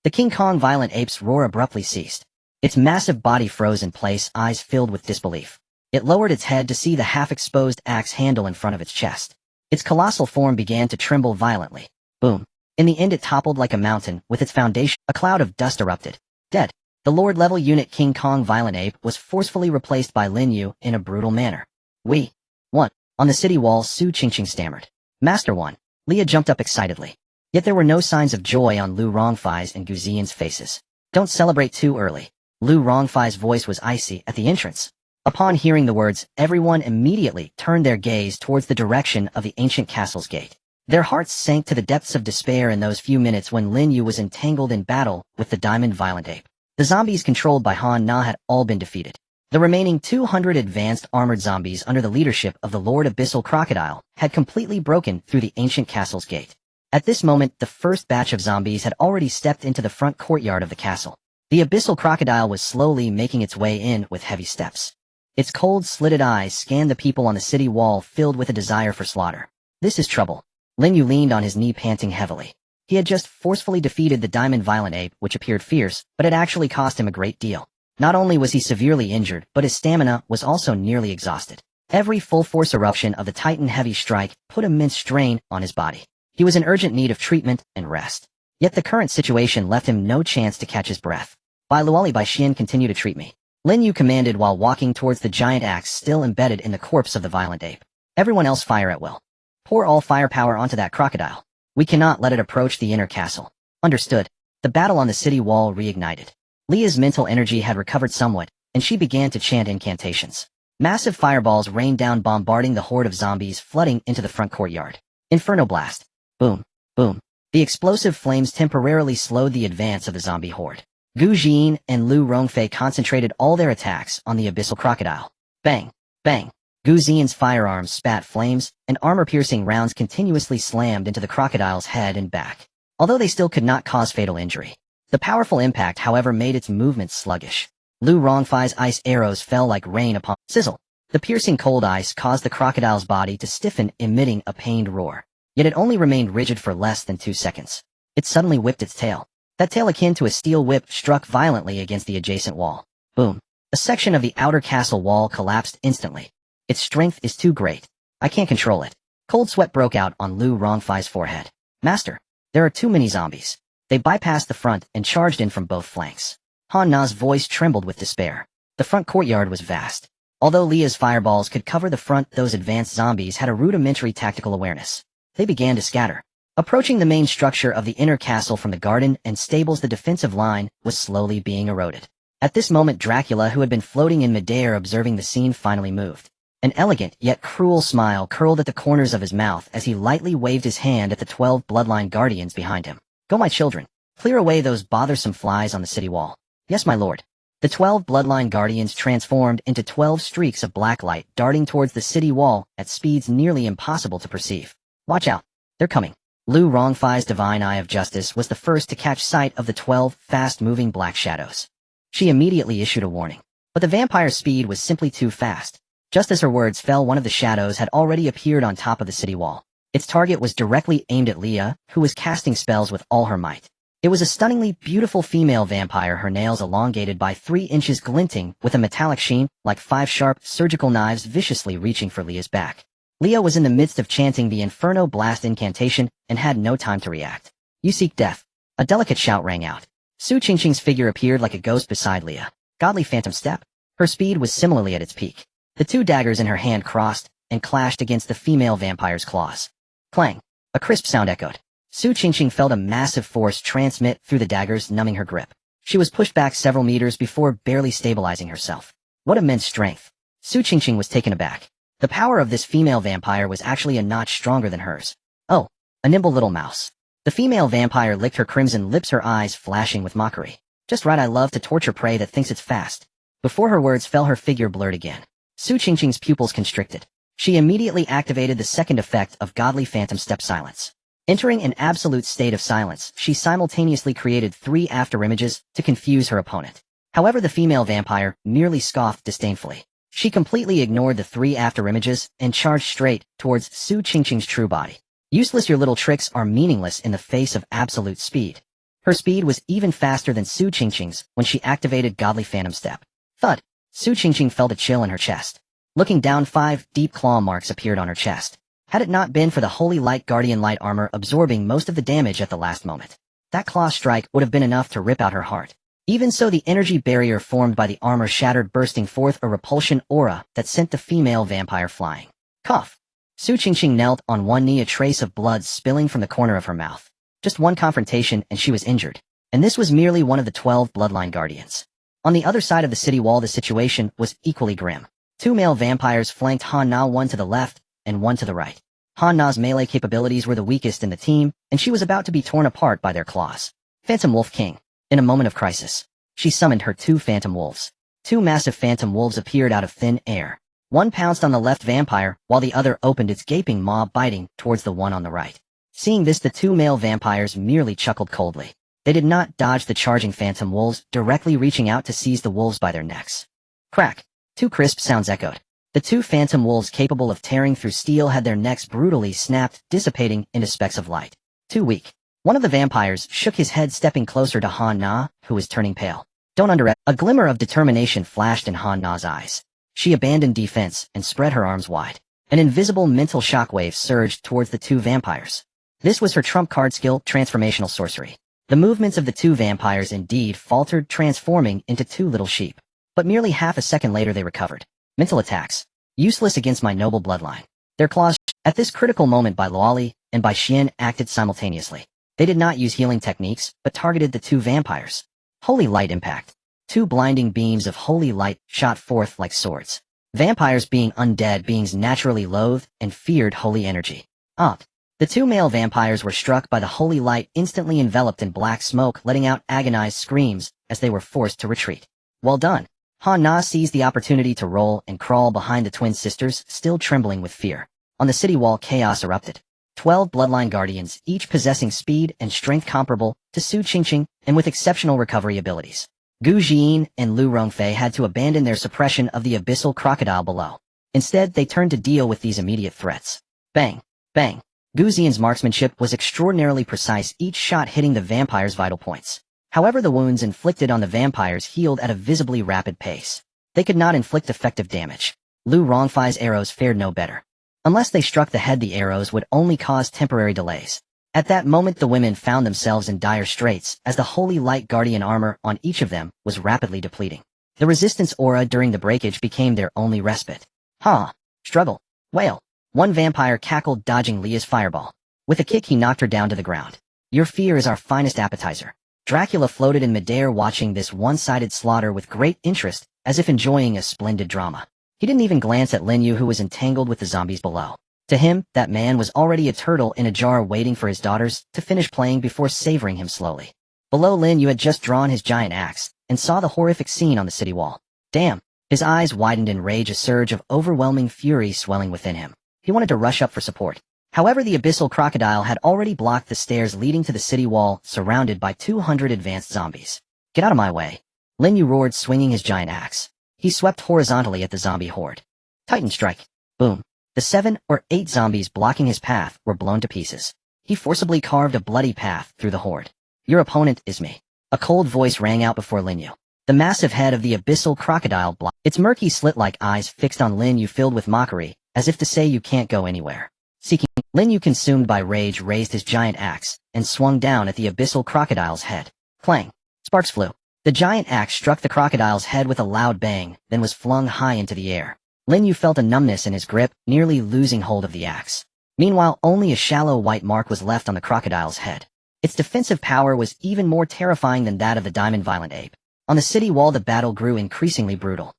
The King Kong violent ape's roar abruptly ceased. Its massive body froze in place, eyes filled with disbelief. It lowered its head to see the half-exposed axe handle in front of its chest. Its colossal form began to tremble violently. Boom. In the end, it toppled like a mountain, with its foundation. A cloud of dust erupted. Dead. The Lord-level unit King Kong violent ape was forcefully replaced by Lin Yu in a brutal manner. We won. On the city wall, Su Qingqing stammered. Master won. Leah jumped up excitedly. Yet there were no signs of joy on Lu Rongfei's and Gu Xian's faces. Don't celebrate too early. Lu Rongfei's voice was icy at the entrance. Upon hearing the words, everyone immediately turned their gaze towards the direction of the ancient castle's gate. Their hearts sank to the depths of despair in those few minutes when Lin Yu was entangled in battle with the diamond violent ape. The zombies controlled by Han Na had all been defeated. The remaining 200 advanced armored zombies under the leadership of the Lord Abyssal Crocodile had completely broken through the ancient castle's gate. At this moment, the first batch of zombies had already stepped into the front courtyard of the castle. The Abyssal Crocodile was slowly making its way in with heavy steps. Its cold, slitted eyes scanned the people on the city wall, filled with a desire for slaughter. This is trouble. Lin Yu leaned on his knee, panting heavily. He had just forcefully defeated the diamond violent ape, which appeared fierce, but it actually cost him a great deal. Not only was he severely injured, but his stamina was also nearly exhausted. Every full-force eruption of the Titan heavy strike put immense strain on his body. He was in urgent need of treatment and rest. Yet the current situation left him no chance to catch his breath. Bai Luoli, Bai Xian, continue to treat me. Lin Yu commanded while walking towards the giant axe still embedded in the corpse of the violent ape. Everyone else fire at will. Pour all firepower onto that crocodile. We cannot let it approach the inner castle. Understood. The battle on the city wall reignited. Leah's mental energy had recovered somewhat, and she began to chant incantations. Massive fireballs rained down, bombarding the horde of zombies flooding into the front courtyard. Inferno blast. Boom. Boom. The explosive flames temporarily slowed the advance of the zombie horde. Gu Xian and Lu Rongfei concentrated all their attacks on the abyssal crocodile. Bang. Bang. Gu Xian's firearms spat flames, and armor-piercing rounds continuously slammed into the crocodile's head and back. Although they still could not cause fatal injury. The powerful impact, however, made its movements sluggish. Lu Rongfei's ice arrows fell like rain upon sizzle. The piercing cold ice caused the crocodile's body to stiffen, emitting a pained roar. Yet it only remained rigid for less than 2 seconds. It suddenly whipped its tail. That tail, akin to a steel whip, struck violently against the adjacent wall. Boom. A section of the outer castle wall collapsed instantly. Its strength is too great. I can't control it. Cold sweat broke out on Lu Rongfei's forehead. Master, there are too many zombies. They bypassed the front and charged in from both flanks. Han Na's voice trembled with despair. The front courtyard was vast. Although Leah's fireballs could cover the front, those advanced zombies had a rudimentary tactical awareness. They began to scatter. Approaching the main structure of the inner castle from the garden and stables, the defensive line was slowly being eroded. At this moment, Dracula, who had been floating in midair observing the scene, finally moved. An elegant yet cruel smile curled at the corners of his mouth as he lightly waved his hand at the 12 bloodline guardians behind him. Go, my children. Clear away those bothersome flies on the city wall. Yes, my lord. The 12 bloodline guardians transformed into 12 streaks of black light, darting towards the city wall at speeds nearly impossible to perceive. Watch out. They're coming. Lu Rongfei's divine eye of justice was the first to catch sight of the 12 fast-moving black shadows. She immediately issued a warning. But the vampire's speed was simply too fast. Just as her words fell, one of the shadows had already appeared on top of the city wall. Its target was directly aimed at Leah, who was casting spells with all her might. It was a stunningly beautiful female vampire, her nails elongated by 3 inches, glinting with a metallic sheen, like 5 sharp, surgical knives viciously reaching for Leah's back. Leah was in the midst of chanting the Inferno Blast incantation and had no time to react. You seek death. A delicate shout rang out. Su Qingqing's figure appeared like a ghost beside Leah. Godly phantom step. Her speed was similarly at its peak. The 2 daggers in her hand crossed and clashed against the female vampire's claws. Clang. A crisp sound echoed. Su Qingqing felt a massive force transmit through the daggers, numbing her grip. She was pushed back several meters before barely stabilizing herself. What immense strength! Su Qingqing was taken aback. The power of this female vampire was actually a notch stronger than hers. Oh, a nimble little mouse. The female vampire licked her crimson lips, her eyes flashing with mockery. Just right, I love to torture prey that thinks it's fast. Before her words fell, her figure blurred again. Su Qingqing's pupils constricted. She immediately activated the second effect of godly phantom step silence. Entering an absolute state of silence, she simultaneously created 3 afterimages to confuse her opponent. However, the female vampire merely scoffed disdainfully. She completely ignored the 3 afterimages and charged straight towards Su Qingqing's true body. Useless, your little tricks are meaningless in the face of absolute speed. Her speed was even faster than Su Qingqing's when she activated godly phantom step. Thud! Su Qingqing felt a chill in her chest. Looking down, 5 deep claw marks appeared on her chest. Had it not been for the Holy Light Guardian light armor absorbing most of the damage at the last moment, that claw strike would have been enough to rip out her heart. Even so, the energy barrier formed by the armor shattered, bursting forth a repulsion aura that sent the female vampire flying. Cough! Su Qingqing knelt on one knee, a trace of blood spilling from the corner of her mouth. Just one confrontation and she was injured. And this was merely one of the 12 bloodline guardians. On the other side of the city wall, the situation was equally grim. 2 male vampires flanked Han Na, one to the left and one to the right. Han Na's melee capabilities were the weakest in the team, and she was about to be torn apart by their claws. Phantom Wolf King. In a moment of crisis, she summoned her 2 phantom wolves. 2 massive phantom wolves appeared out of thin air. One pounced on the left vampire, while the other opened its gaping maw, biting towards the one on the right. Seeing this, the 2 male vampires merely chuckled coldly. They did not dodge the charging phantom wolves, directly reaching out to seize the wolves by their necks. Crack! 2 crisp sounds echoed. The 2 phantom wolves capable of tearing through steel had their necks brutally snapped, dissipating into specks of light. Too weak. One of the vampires shook his head, stepping closer to Han Na, who was turning pale. Don't underestimate. A glimmer of determination flashed in Han Na's eyes. She abandoned defense and spread her arms wide. An invisible mental shockwave surged towards the 2 vampires. This was her trump card skill, transformational sorcery. The movements of the 2 vampires indeed faltered, transforming into 2 little sheep. But merely half a second later they recovered. Mental attacks. Useless against my noble bloodline. Their claws, at this critical moment, by Luoli and by Xian, acted simultaneously. They did not use healing techniques, but targeted the 2 vampires. Holy light impact. 2 blinding beams of holy light shot forth like swords. Vampires, being undead beings, naturally loathed and feared holy energy. Up. The 2 male vampires were struck by the holy light, instantly enveloped in black smoke, letting out agonized screams as they were forced to retreat. Well done. Han Na seized the opportunity to roll and crawl behind the twin sisters, still trembling with fear. On the city wall, chaos erupted. 12 bloodline guardians, each possessing speed and strength comparable to Su Qingqing and with exceptional recovery abilities. Gu Jiyin and Lu Rongfei had to abandon their suppression of the abyssal crocodile below. Instead, they turned to deal with these immediate threats. Bang! Bang! Gu Ziyin's marksmanship was extraordinarily precise, each shot hitting the vampire's vital points. However, the wounds inflicted on the vampires healed at a visibly rapid pace. They could not inflict effective damage. Lu Rongfei's arrows fared no better. Unless they struck the head, the arrows would only cause temporary delays. At that moment, the women found themselves in dire straits, as the Holy Light Guardian armor on each of them was rapidly depleting. The resistance aura during the breakage became their only respite. Ha! Struggle! Wail! One vampire cackled, dodging Leah's fireball. With a kick, he knocked her down to the ground. Your fear is our finest appetizer. Dracula floated in midair, watching this one-sided slaughter with great interest, as if enjoying a splendid drama. He didn't even glance at Lin Yu, who was entangled with the zombies below. To him, that man was already a turtle in a jar, waiting for his daughters to finish playing before savoring him slowly. Below, Lin Yu had just drawn his giant axe and saw the horrific scene on the city wall. Damn! His eyes widened in rage, a surge of overwhelming fury swelling within him. He wanted to rush up for support. However, the abyssal crocodile had already blocked the stairs leading to the city wall, surrounded by 200 advanced zombies. Get out of my way! Lin Yu roared, swinging his giant axe. He swept horizontally at the zombie horde. Titan strike! Boom! The 7 or 8 zombies blocking his path were blown to pieces. He forcibly carved a bloody path through the horde. Your opponent is me. A cold voice rang out before Lin Yu. The massive head of the abyssal crocodile blocked. Its murky slit-like eyes fixed on Lin Yu, filled with mockery, as if to say, you can't go anywhere. Seeking, Lin Yu, consumed by rage, raised his giant axe and swung down at the abyssal crocodile's head. Clang! Sparks flew. The giant axe struck the crocodile's head with a loud bang, then was flung high into the air. Lin Yu felt a numbness in his grip, nearly losing hold of the axe. Meanwhile, only a shallow white mark was left on the crocodile's head. Its defensive power was even more terrifying than that of the diamond violent ape. On the city wall, the battle grew increasingly brutal.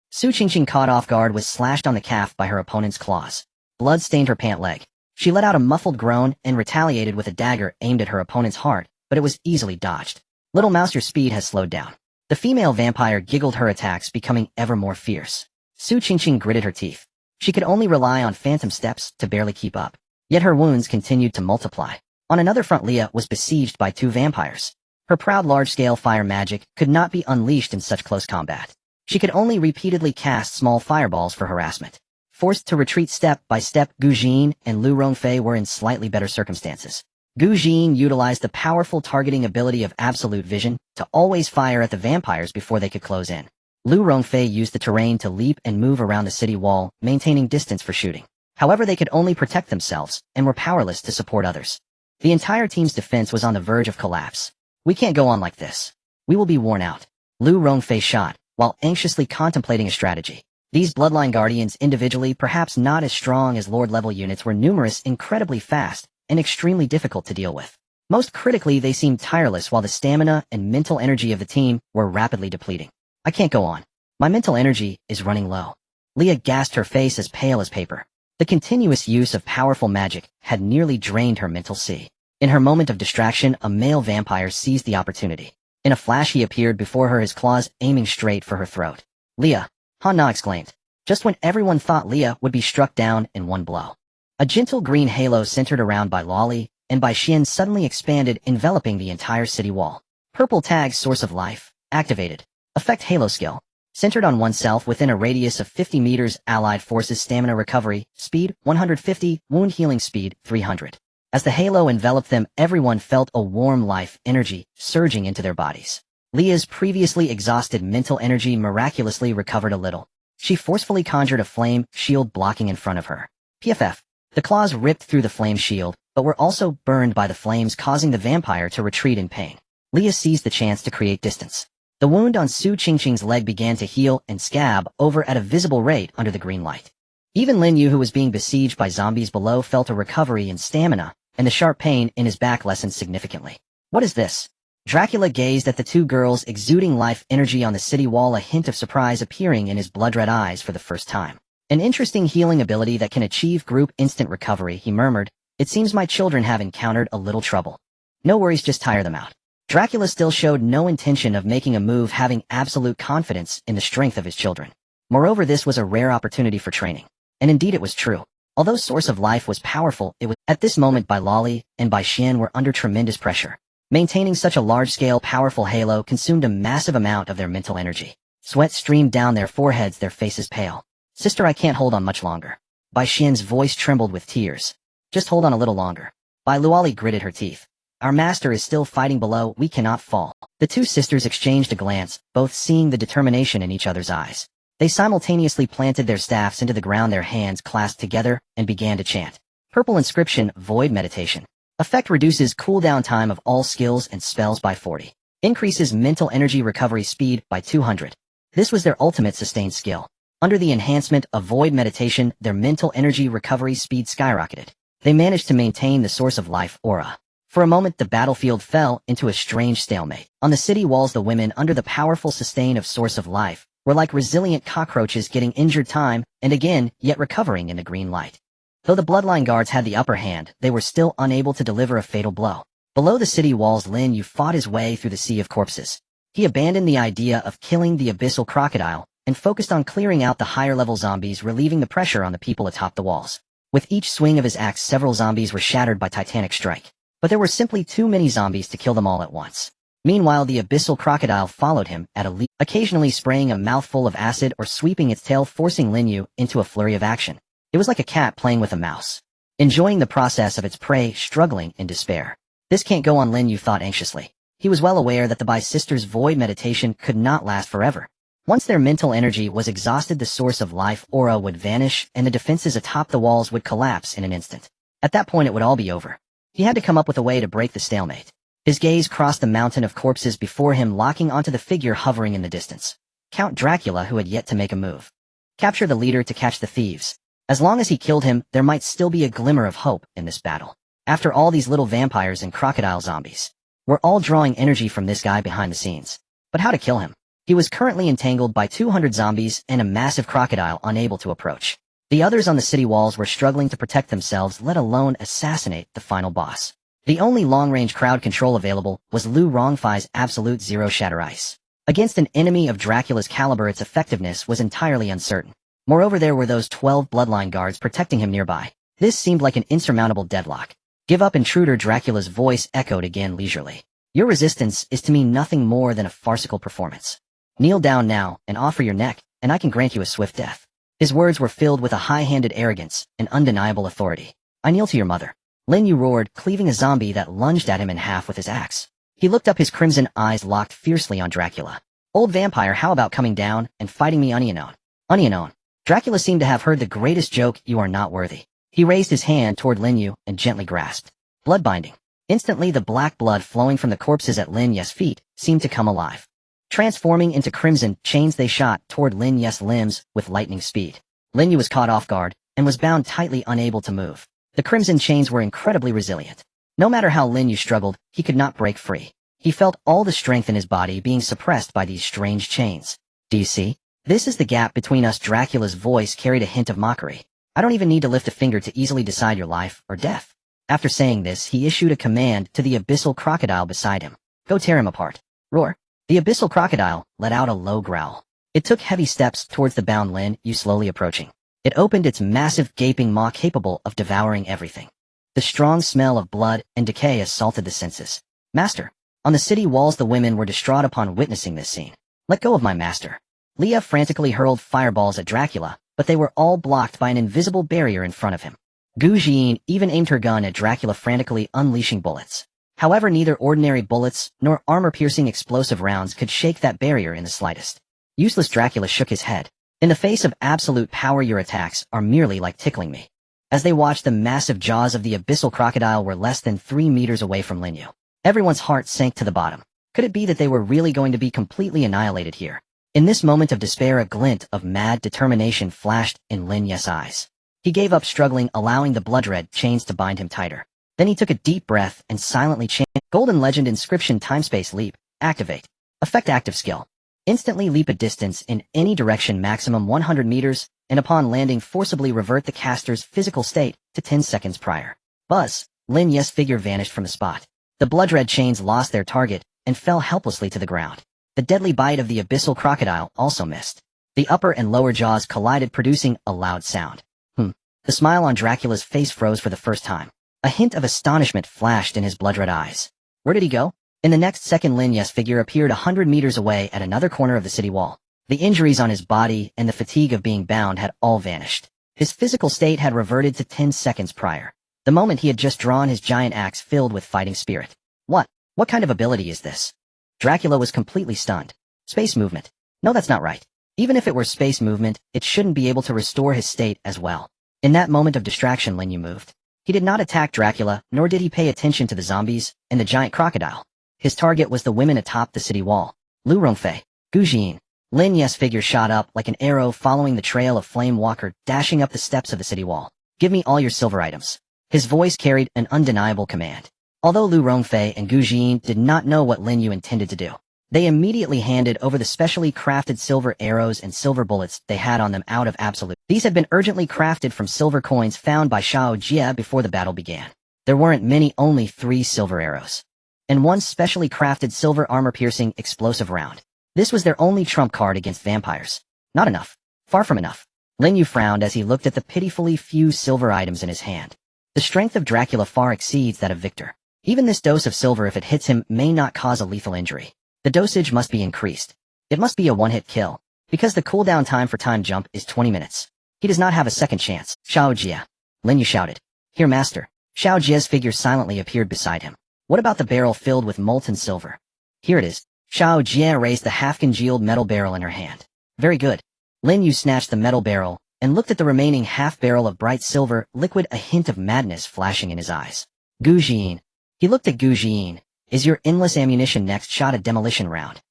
Su Qingqing, caught off guard, was slashed on the calf by her opponent's claws. Blood stained her pant leg. She let out a muffled groan and retaliated with a dagger aimed at her opponent's heart, but it was easily dodged. Little mouse, your speed has slowed down. The female vampire giggled, her attacks becoming ever more fierce. Su Qingqing gritted her teeth. She could only rely on phantom steps to barely keep up. Yet her wounds continued to multiply. On another front, Leah was besieged by two vampires. Her proud large-scale fire magic could not be unleashed in such close combat. She could only repeatedly cast small fireballs for harassment. Forced to retreat step by step, Gu Jin and Lu Rongfei were in slightly better circumstances. Gu Jin utilized the powerful targeting ability of absolute vision to always fire at the vampires before they could close in. Lu Rongfei used the terrain to leap and move around the city wall, maintaining distance for shooting. However, they could only protect themselves and were powerless to support others. The entire team's defense was on the verge of collapse. We can't go on like this. We will be worn out. Lu Rongfei shot, while anxiously contemplating a strategy. These bloodline guardians, individually perhaps not as strong as Lord-level units, were numerous, incredibly fast, and extremely difficult to deal with. Most critically, they seemed tireless while the stamina and mental energy of the team were rapidly depleting. I can't go on. My mental energy is running low. Leah gasped, her face as pale as paper. The continuous use of powerful magic had nearly drained her mental sea. In her moment of distraction, a male vampire seized the opportunity. In a flash, he appeared before her, his claws aiming straight for her throat. Leah! Han Na exclaimed, just when everyone thought Leah would be struck down in one blow. A gentle green halo centered around Bai Lali and Bai Xian suddenly expanded, enveloping the entire city wall. Purple tag, source of life, activated. Effect halo skill. Centered on oneself within a radius of 50 meters, allied forces stamina recovery, speed 150, wound healing speed 300. As the halo enveloped them, everyone felt a warm life energy surging into their bodies. Leah's previously exhausted mental energy miraculously recovered a little. She forcefully conjured a flame shield blocking in front of her. PFF. The claws ripped through the flame shield, but were also burned by the flames, causing the vampire to retreat in pain. Leah seized the chance to create distance. The wound on Su Qingqing's leg began to heal and scab over at a visible rate under the green light. Even Lin Yu, who was being besieged by zombies below, felt a recovery in stamina, and the sharp pain in his back lessened significantly. What is this? Dracula gazed at the two girls exuding life energy on the city wall, a hint of surprise appearing in his blood-red eyes for the first time. An interesting healing ability that can achieve group instant recovery, he murmured. It seems my children have encountered a little trouble. No worries, just tire them out. Dracula still showed no intention of making a move, having absolute confidence in the strength of his children. Moreover, this was a rare opportunity for training. And indeed it was true. Although Source of Life was powerful, it was at this moment Bai Lali and Bai Xian were under tremendous pressure. Maintaining such a large-scale, powerful halo consumed a massive amount of their mental energy. Sweat streamed down their foreheads, their faces pale. Sister, I can't hold on much longer. Bai Xian's voice trembled with tears. Just hold on a little longer. Bai Luali gritted her teeth. Our master is still fighting below, we cannot fall. The two sisters exchanged a glance, both seeing the determination in each other's eyes. They simultaneously planted their staffs into the ground, their hands clasped together, and began to chant. Purple inscription, Void Meditation. Effect reduces cooldown time of all skills and spells by 40. Increases mental energy recovery speed by 200. This was their ultimate sustained skill. Under the enhancement of Void Meditation, their mental energy recovery speed skyrocketed. They managed to maintain the Source of Life aura. For a moment, the battlefield fell into a strange stalemate. On the city walls, the women, under the powerful sustain of Source of Life, were like resilient cockroaches getting injured time and again, yet recovering in the green light. Though the bloodline guards had the upper hand, they were still unable to deliver a fatal blow. Below the city walls, Lin Yu fought his way through the sea of corpses. He abandoned the idea of killing the abyssal crocodile and focused on clearing out the higher-level zombies, relieving the pressure on the people atop the walls. With each swing of his axe, several zombies were shattered by titanic strike. But there were simply too many zombies to kill them all at once. Meanwhile, the abyssal crocodile followed him at a leap, occasionally spraying a mouthful of acid or sweeping its tail, forcing Lin Yu into a flurry of action. It was like a cat playing with a mouse, enjoying the process of its prey, struggling in despair. This can't go on, Lin Yu thought anxiously. He was well aware that the Bai sisters' void meditation could not last forever. Once their mental energy was exhausted, the Source of Life aura would vanish and the defenses atop the walls would collapse in an instant. At that point, it would all be over. He had to come up with a way to break the stalemate. His gaze crossed the mountain of corpses before him, locking onto the figure hovering in the distance. Count Dracula, who had yet to make a move. Capture the leader to catch the thieves. As long as he killed him, there might still be a glimmer of hope in this battle. After all these little vampires and crocodile zombies were all drawing energy from this guy behind the scenes. But how to kill him? He was currently entangled by 200 zombies and a massive crocodile unable to approach. The others on the city walls were struggling to protect themselves, let alone assassinate the final boss. The only long-range crowd control available was Lu Rongfei's Absolute Zero Shatter Ice. Against an enemy of Dracula's caliber, its effectiveness was entirely uncertain. Moreover, there were those 12 bloodline guards protecting him nearby. This seemed like an insurmountable deadlock. Give up, intruder, Dracula's voice echoed again leisurely. Your resistance is to me nothing more than a farcical performance. Kneel down now and offer your neck, and I can grant you a swift death. His words were filled with a high-handed arrogance and undeniable authority. I kneel to your mother. Lin Yu roared, cleaving a zombie that lunged at him in half with his axe. He looked up, his crimson eyes locked fiercely on Dracula. Old vampire, how about coming down and fighting me unknown? Unknown. Dracula seemed to have heard the greatest joke, you are not worthy. He raised his hand toward Lin Yu and gently grasped. Blood binding. Instantly, the black blood flowing from the corpses at Lin Yu's feet seemed to come alive. Transforming into crimson chains, they shot toward Lin Yu's limbs with lightning speed. Lin Yu was caught off guard and was bound tightly, unable to move. The crimson chains were incredibly resilient. No matter how Lin Yu struggled, he could not break free. He felt all the strength in his body being suppressed by these strange chains. Do you see? This is the gap between us. Dracula's voice carried a hint of mockery. I don't even need to lift a finger to easily decide your life or death. After saying this, he issued a command to the abyssal crocodile beside him. Go tear him apart. Roar. The abyssal crocodile let out a low growl. It took heavy steps towards the bound Lin Yu, slowly approaching. It opened its massive gaping maw capable of devouring everything. The strong smell of blood and decay assaulted the senses. Master. On the city walls, the women were distraught upon witnessing this scene. Let go of my master. Leah frantically hurled fireballs at Dracula, but they were all blocked by an invisible barrier in front of him. Gu Jin even aimed her gun at Dracula, frantically unleashing bullets. However, neither ordinary bullets nor armor-piercing explosive rounds could shake that barrier in the slightest. Useless. Dracula shook his head. In the face of absolute power, your attacks are merely like tickling me. As they watched, the massive jaws of the abyssal crocodile were less than 3 meters away from Lin Yu. Everyone's heart sank to the bottom. Could it be that they were really going to be completely annihilated here? In this moment of despair, a glint of mad determination flashed in Lin Yu's eyes. He gave up struggling, allowing the blood-red chains to bind him tighter. Then he took a deep breath and silently chanted, Golden Legend inscription, timespace leap, activate. Effect active skill. Instantly leap a distance in any direction, maximum 100 meters, and upon landing forcibly revert the caster's physical state to 10 seconds prior. Buzz. Lin Yu's figure vanished from the spot. The blood-red chains lost their target and fell helplessly to the ground. The deadly bite of the abyssal crocodile also missed. The upper and lower jaws collided, producing a loud sound. The smile on Dracula's face froze for the first time. A hint of astonishment flashed in his blood-red eyes. Where did he go? In the next second, Lin Yu's figure appeared 100 meters away at another corner of the city wall. The injuries on his body and the fatigue of being bound had all vanished. His physical state had reverted to 10 seconds prior. The moment he had just drawn his giant axe filled with fighting spirit. What kind of ability is this? Dracula was completely stunned. Space movement. No, that's not right. Even if it were space movement, it shouldn't be able to restore his state as well. In that moment of distraction, Lin Yu moved. He did not attack Dracula, nor did he pay attention to the zombies and the giant crocodile. His target was the women atop the city wall. Lu Rongfei. Gu Jin. Lin Yu's figure shot up like an arrow, following the trail of Flame Walker, dashing up the steps of the city wall. Give me all your silver items. His voice carried an undeniable command. Although Lu Rongfei and Gu Jin did not know what Lin Yu intended to do, they immediately handed over the specially crafted silver arrows and silver bullets they had on them out of absolute. These had been urgently crafted from silver coins found by Xiao Jie before the battle began. There weren't many, only 3 silver arrows. And 1 specially crafted silver armor-piercing explosive round. This was their only trump card against vampires. Not enough. Far from enough. Lin Yu frowned as he looked at the pitifully few silver items in his hand. The strength of Dracula far exceeds that of Victor. Even this dose of silver, if it hits him, may not cause a lethal injury. The dosage must be increased. It must be a one-hit kill, because the cooldown time for time jump is 20 minutes. He does not have a second chance. Xiao Jie. Lin Yu shouted. Here, master. Xiao Jie's figure silently appeared beside him. What about the barrel filled with molten silver? Here it is. Xiao Jie raised the half-congealed metal barrel in her hand. Very good. Lin Yu snatched the metal barrel and looked at the remaining half-barrel of bright silver liquid, a hint of madness flashing in his eyes. Gu Jin. He looked at Gu Jin. Is your endless ammunition next shot a demolition round?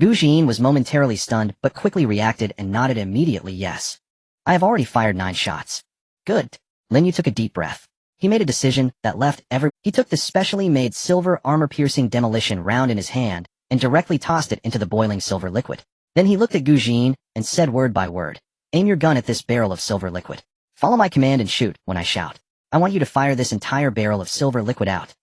Gu Jin was momentarily stunned, but quickly reacted and nodded immediately yes. I have already fired 9 shots. Good. Lin Yu took a deep breath. He made a decision that left He took the specially made silver armor-piercing demolition round in his hand and directly tossed it into the boiling silver liquid. Then he looked at Gu Jin and said word by word, "Aim your gun at this barrel of silver liquid. Follow my command and shoot when I shout. I want you to fire this entire barrel of silver liquid out."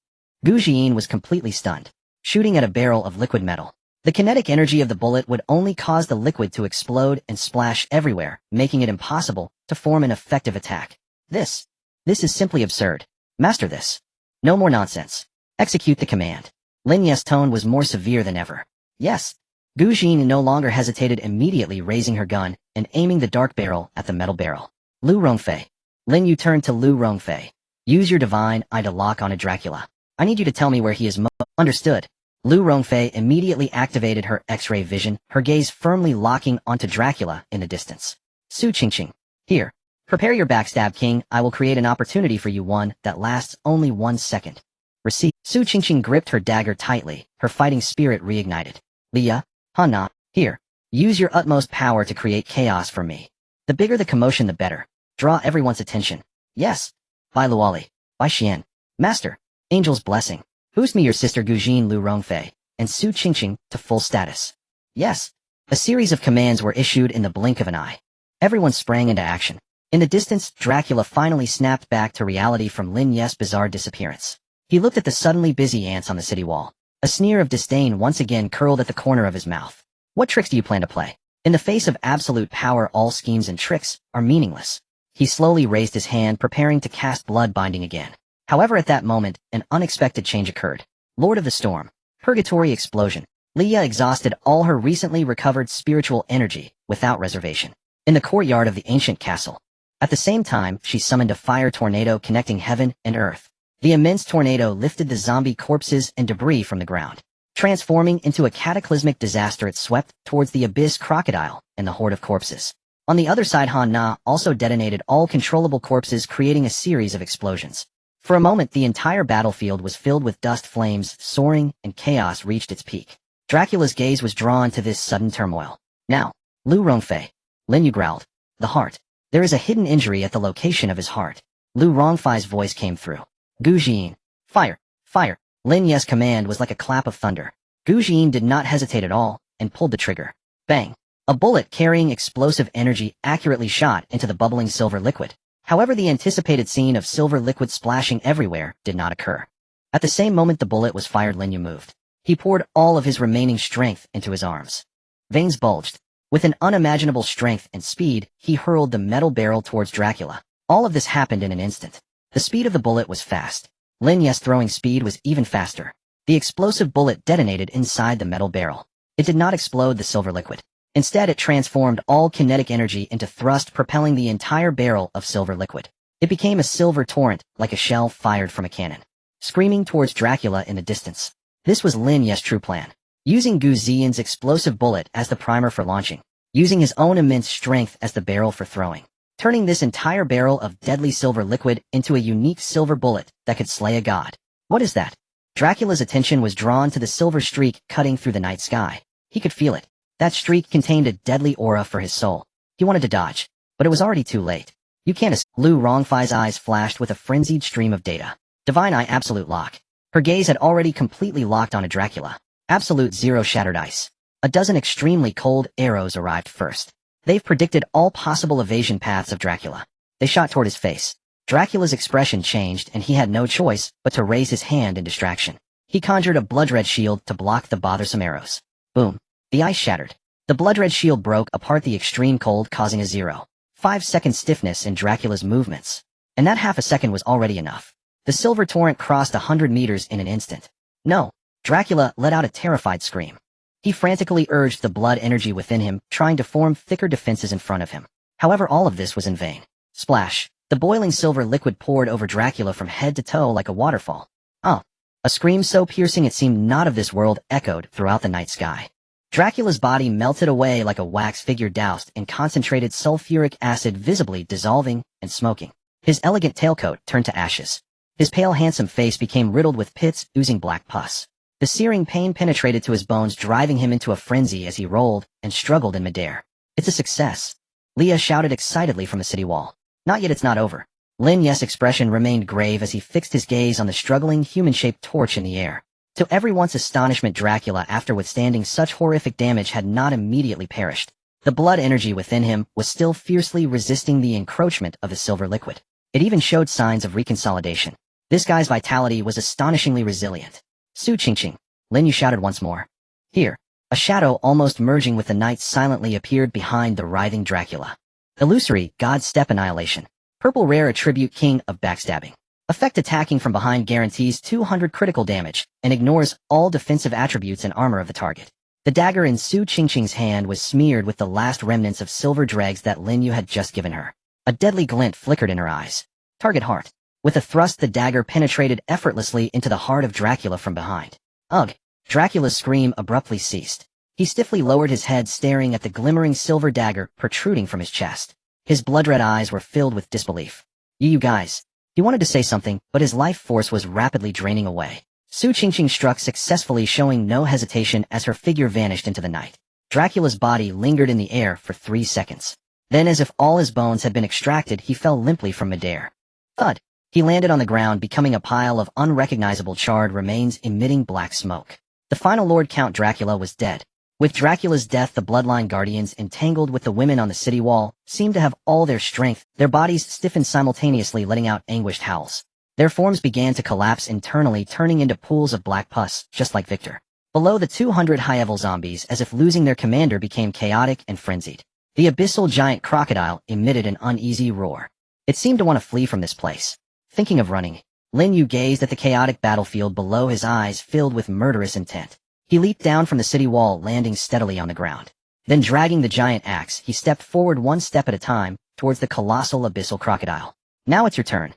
Gu Jin was completely stunned. Shooting at a barrel of liquid metal. The kinetic energy of the bullet would only cause the liquid to explode and splash everywhere, making it impossible to form an effective attack. This is simply absurd. Master this. No more nonsense. Execute the command. Lin Yu's tone was more severe than ever. Yes. Gu Jin no longer hesitated, immediately raising her gun and aiming the dark barrel at the metal barrel. Lu Rongfei. Lin Yu turned to Lu Rongfei. Use your divine eye to lock on a Dracula. I need you to tell me where he is Understood. Lu Rongfei immediately activated her X-ray vision, her gaze firmly locking onto Dracula in the distance. Su Qingqing. Here. Prepare your backstab, king. I will create an opportunity for you, one that lasts only 1 second. Receive. Su Qingqing gripped her dagger tightly, her fighting spirit reignited. Leah, Hana, here. Use your utmost power to create chaos for me. The bigger the commotion, the better. Draw everyone's attention. Yes. By Luoli. By Xian. Master. Angel's blessing. Boost me your sister Gu Jin, Lu Rongfei, and Su Qingqing to full status. Yes. A series of commands were issued in the blink of an eye. Everyone sprang into action. In the distance, Dracula finally snapped back to reality from Lin Yu's bizarre disappearance. He looked at the suddenly busy ants on the city wall. A sneer of disdain once again curled at the corner of his mouth. What tricks do you plan to play? In the face of absolute power, all schemes and tricks are meaningless. He slowly raised his hand, preparing to cast blood binding again. However, at that moment, an unexpected change occurred. Lord of the Storm. Purgatory explosion. Leah exhausted all her recently recovered spiritual energy, without reservation, in the courtyard of the ancient castle. At the same time, she summoned a fire tornado connecting heaven and earth. The immense tornado lifted the zombie corpses and debris from the ground. Transforming into a cataclysmic disaster, it swept towards the abyss crocodile and the horde of corpses. On the other side, Han Na also detonated all controllable corpses, creating a series of explosions. For a moment, the entire battlefield was filled with dust flames soaring, and chaos reached its peak. Dracula's gaze was drawn to this sudden turmoil. Now, Lu Rongfei. Lin Yu growled. The heart. There is a hidden injury at the location of his heart. Lu Rongfei's voice came through. Gu Jin. Fire. Fire. Lin Yu's command was like a clap of thunder. Gu Jin did not hesitate at all, and pulled the trigger. Bang. A bullet carrying explosive energy accurately shot into the bubbling silver liquid. However, the anticipated scene of silver liquid splashing everywhere did not occur. At the same moment the bullet was fired, Lin Yu moved. He poured all of his remaining strength into his arms. Veins bulged. With an unimaginable strength and speed, he hurled the metal barrel towards Dracula. All of this happened in an instant. The speed of the bullet was fast. Lin Yu's throwing speed was even faster. The explosive bullet detonated inside the metal barrel. It did not explode the silver liquid. Instead, it transformed all kinetic energy into thrust, propelling the entire barrel of silver liquid. It became a silver torrent, like a shell fired from a cannon, screaming towards Dracula in the distance. This was Lin Yu's true plan. Using Gu Xian's explosive bullet as the primer for launching, using his own immense strength as the barrel for throwing, turning this entire barrel of deadly silver liquid into a unique silver bullet that could slay a god. What is that? Dracula's attention was drawn to the silver streak cutting through the night sky. He could feel it. That streak contained a deadly aura for his soul. He wanted to dodge, but it was already too late. You can't escape. Lu Rongfei's eyes flashed with a frenzied stream of data. Divine Eye Absolute Lock. Her gaze had already completely locked onto Dracula. Absolute Zero Shattered Ice. A dozen extremely cold arrows arrived first. They've predicted all possible evasion paths of Dracula. They shot toward his face. Dracula's expression changed, and he had no choice but to raise his hand in distraction. He conjured a blood-red shield to block the bothersome arrows. Boom. The ice shattered. The blood-red shield broke apart, the extreme cold causing a 0.5-second stiffness in Dracula's movements. And that half a second was already enough. The silver torrent crossed 100 meters in an instant. No. Dracula let out a terrified scream. He frantically urged the blood energy within him, trying to form thicker defenses in front of him. However, all of this was in vain. Splash. The boiling silver liquid poured over Dracula from head to toe like a waterfall. Oh. A scream so piercing it seemed not of this world echoed throughout the night sky. Dracula's body melted away like a wax figure doused in concentrated sulfuric acid, visibly dissolving and smoking. His elegant tailcoat turned to ashes. His pale, handsome face became riddled with pits oozing black pus. The searing pain penetrated to his bones, driving him into a frenzy as he rolled and struggled in midair. It's a success. Leah shouted excitedly from the city wall. Not yet, it's not over. Lin Yu's expression remained grave as he fixed his gaze on the struggling, human-shaped torch in the air. To everyone's astonishment, Dracula, after withstanding such horrific damage, had not immediately perished. The blood energy within him was still fiercely resisting the encroachment of the silver liquid. It even showed signs of reconsolidation. This guy's vitality was astonishingly resilient. Su Qingqing, Lin Yu shouted once more. Here, a shadow almost merging with the night silently appeared behind the writhing Dracula. Illusory, God Step Annihilation. Purple rare attribute King of Backstabbing. Effect attacking from behind guarantees 200 critical damage and ignores all defensive attributes and armor of the target. The dagger in Su Qingqing's hand was smeared with the last remnants of silver dregs that Lin Yu had just given her. A deadly glint flickered in her eyes. Target heart. With a thrust, the dagger penetrated effortlessly into the heart of Dracula from behind. Ugh! Dracula's scream abruptly ceased. He stiffly lowered his head, staring at the glimmering silver dagger protruding from his chest. His blood-red eyes were filled with disbelief. You guys. He wanted to say something, but his life force was rapidly draining away. Su Qingqing struck successfully, showing no hesitation as her figure vanished into the night. Dracula's body lingered in the air for 3 seconds. Then, as if all his bones had been extracted, he fell limply from midair. Thud! He landed on the ground, becoming a pile of unrecognizable charred remains emitting black smoke. The final Lord Count Dracula was dead. With Dracula's death, the bloodline guardians, entangled with the women on the city wall, seemed to have all their strength. Their bodies stiffened simultaneously, letting out anguished howls. Their forms began to collapse internally, turning into pools of black pus, just like Victor. Below, the 200 high-level zombies, as if losing their commander, became chaotic and frenzied. The abyssal giant crocodile emitted an uneasy roar. It seemed to want to flee from this place. Thinking of running, Lin Yu gazed at the chaotic battlefield below, his eyes filled with murderous intent. He leaped down from the city wall, landing steadily on the ground. Then, dragging the giant axe, he stepped forward one step at a time, towards the colossal abyssal crocodile. Now it's your turn.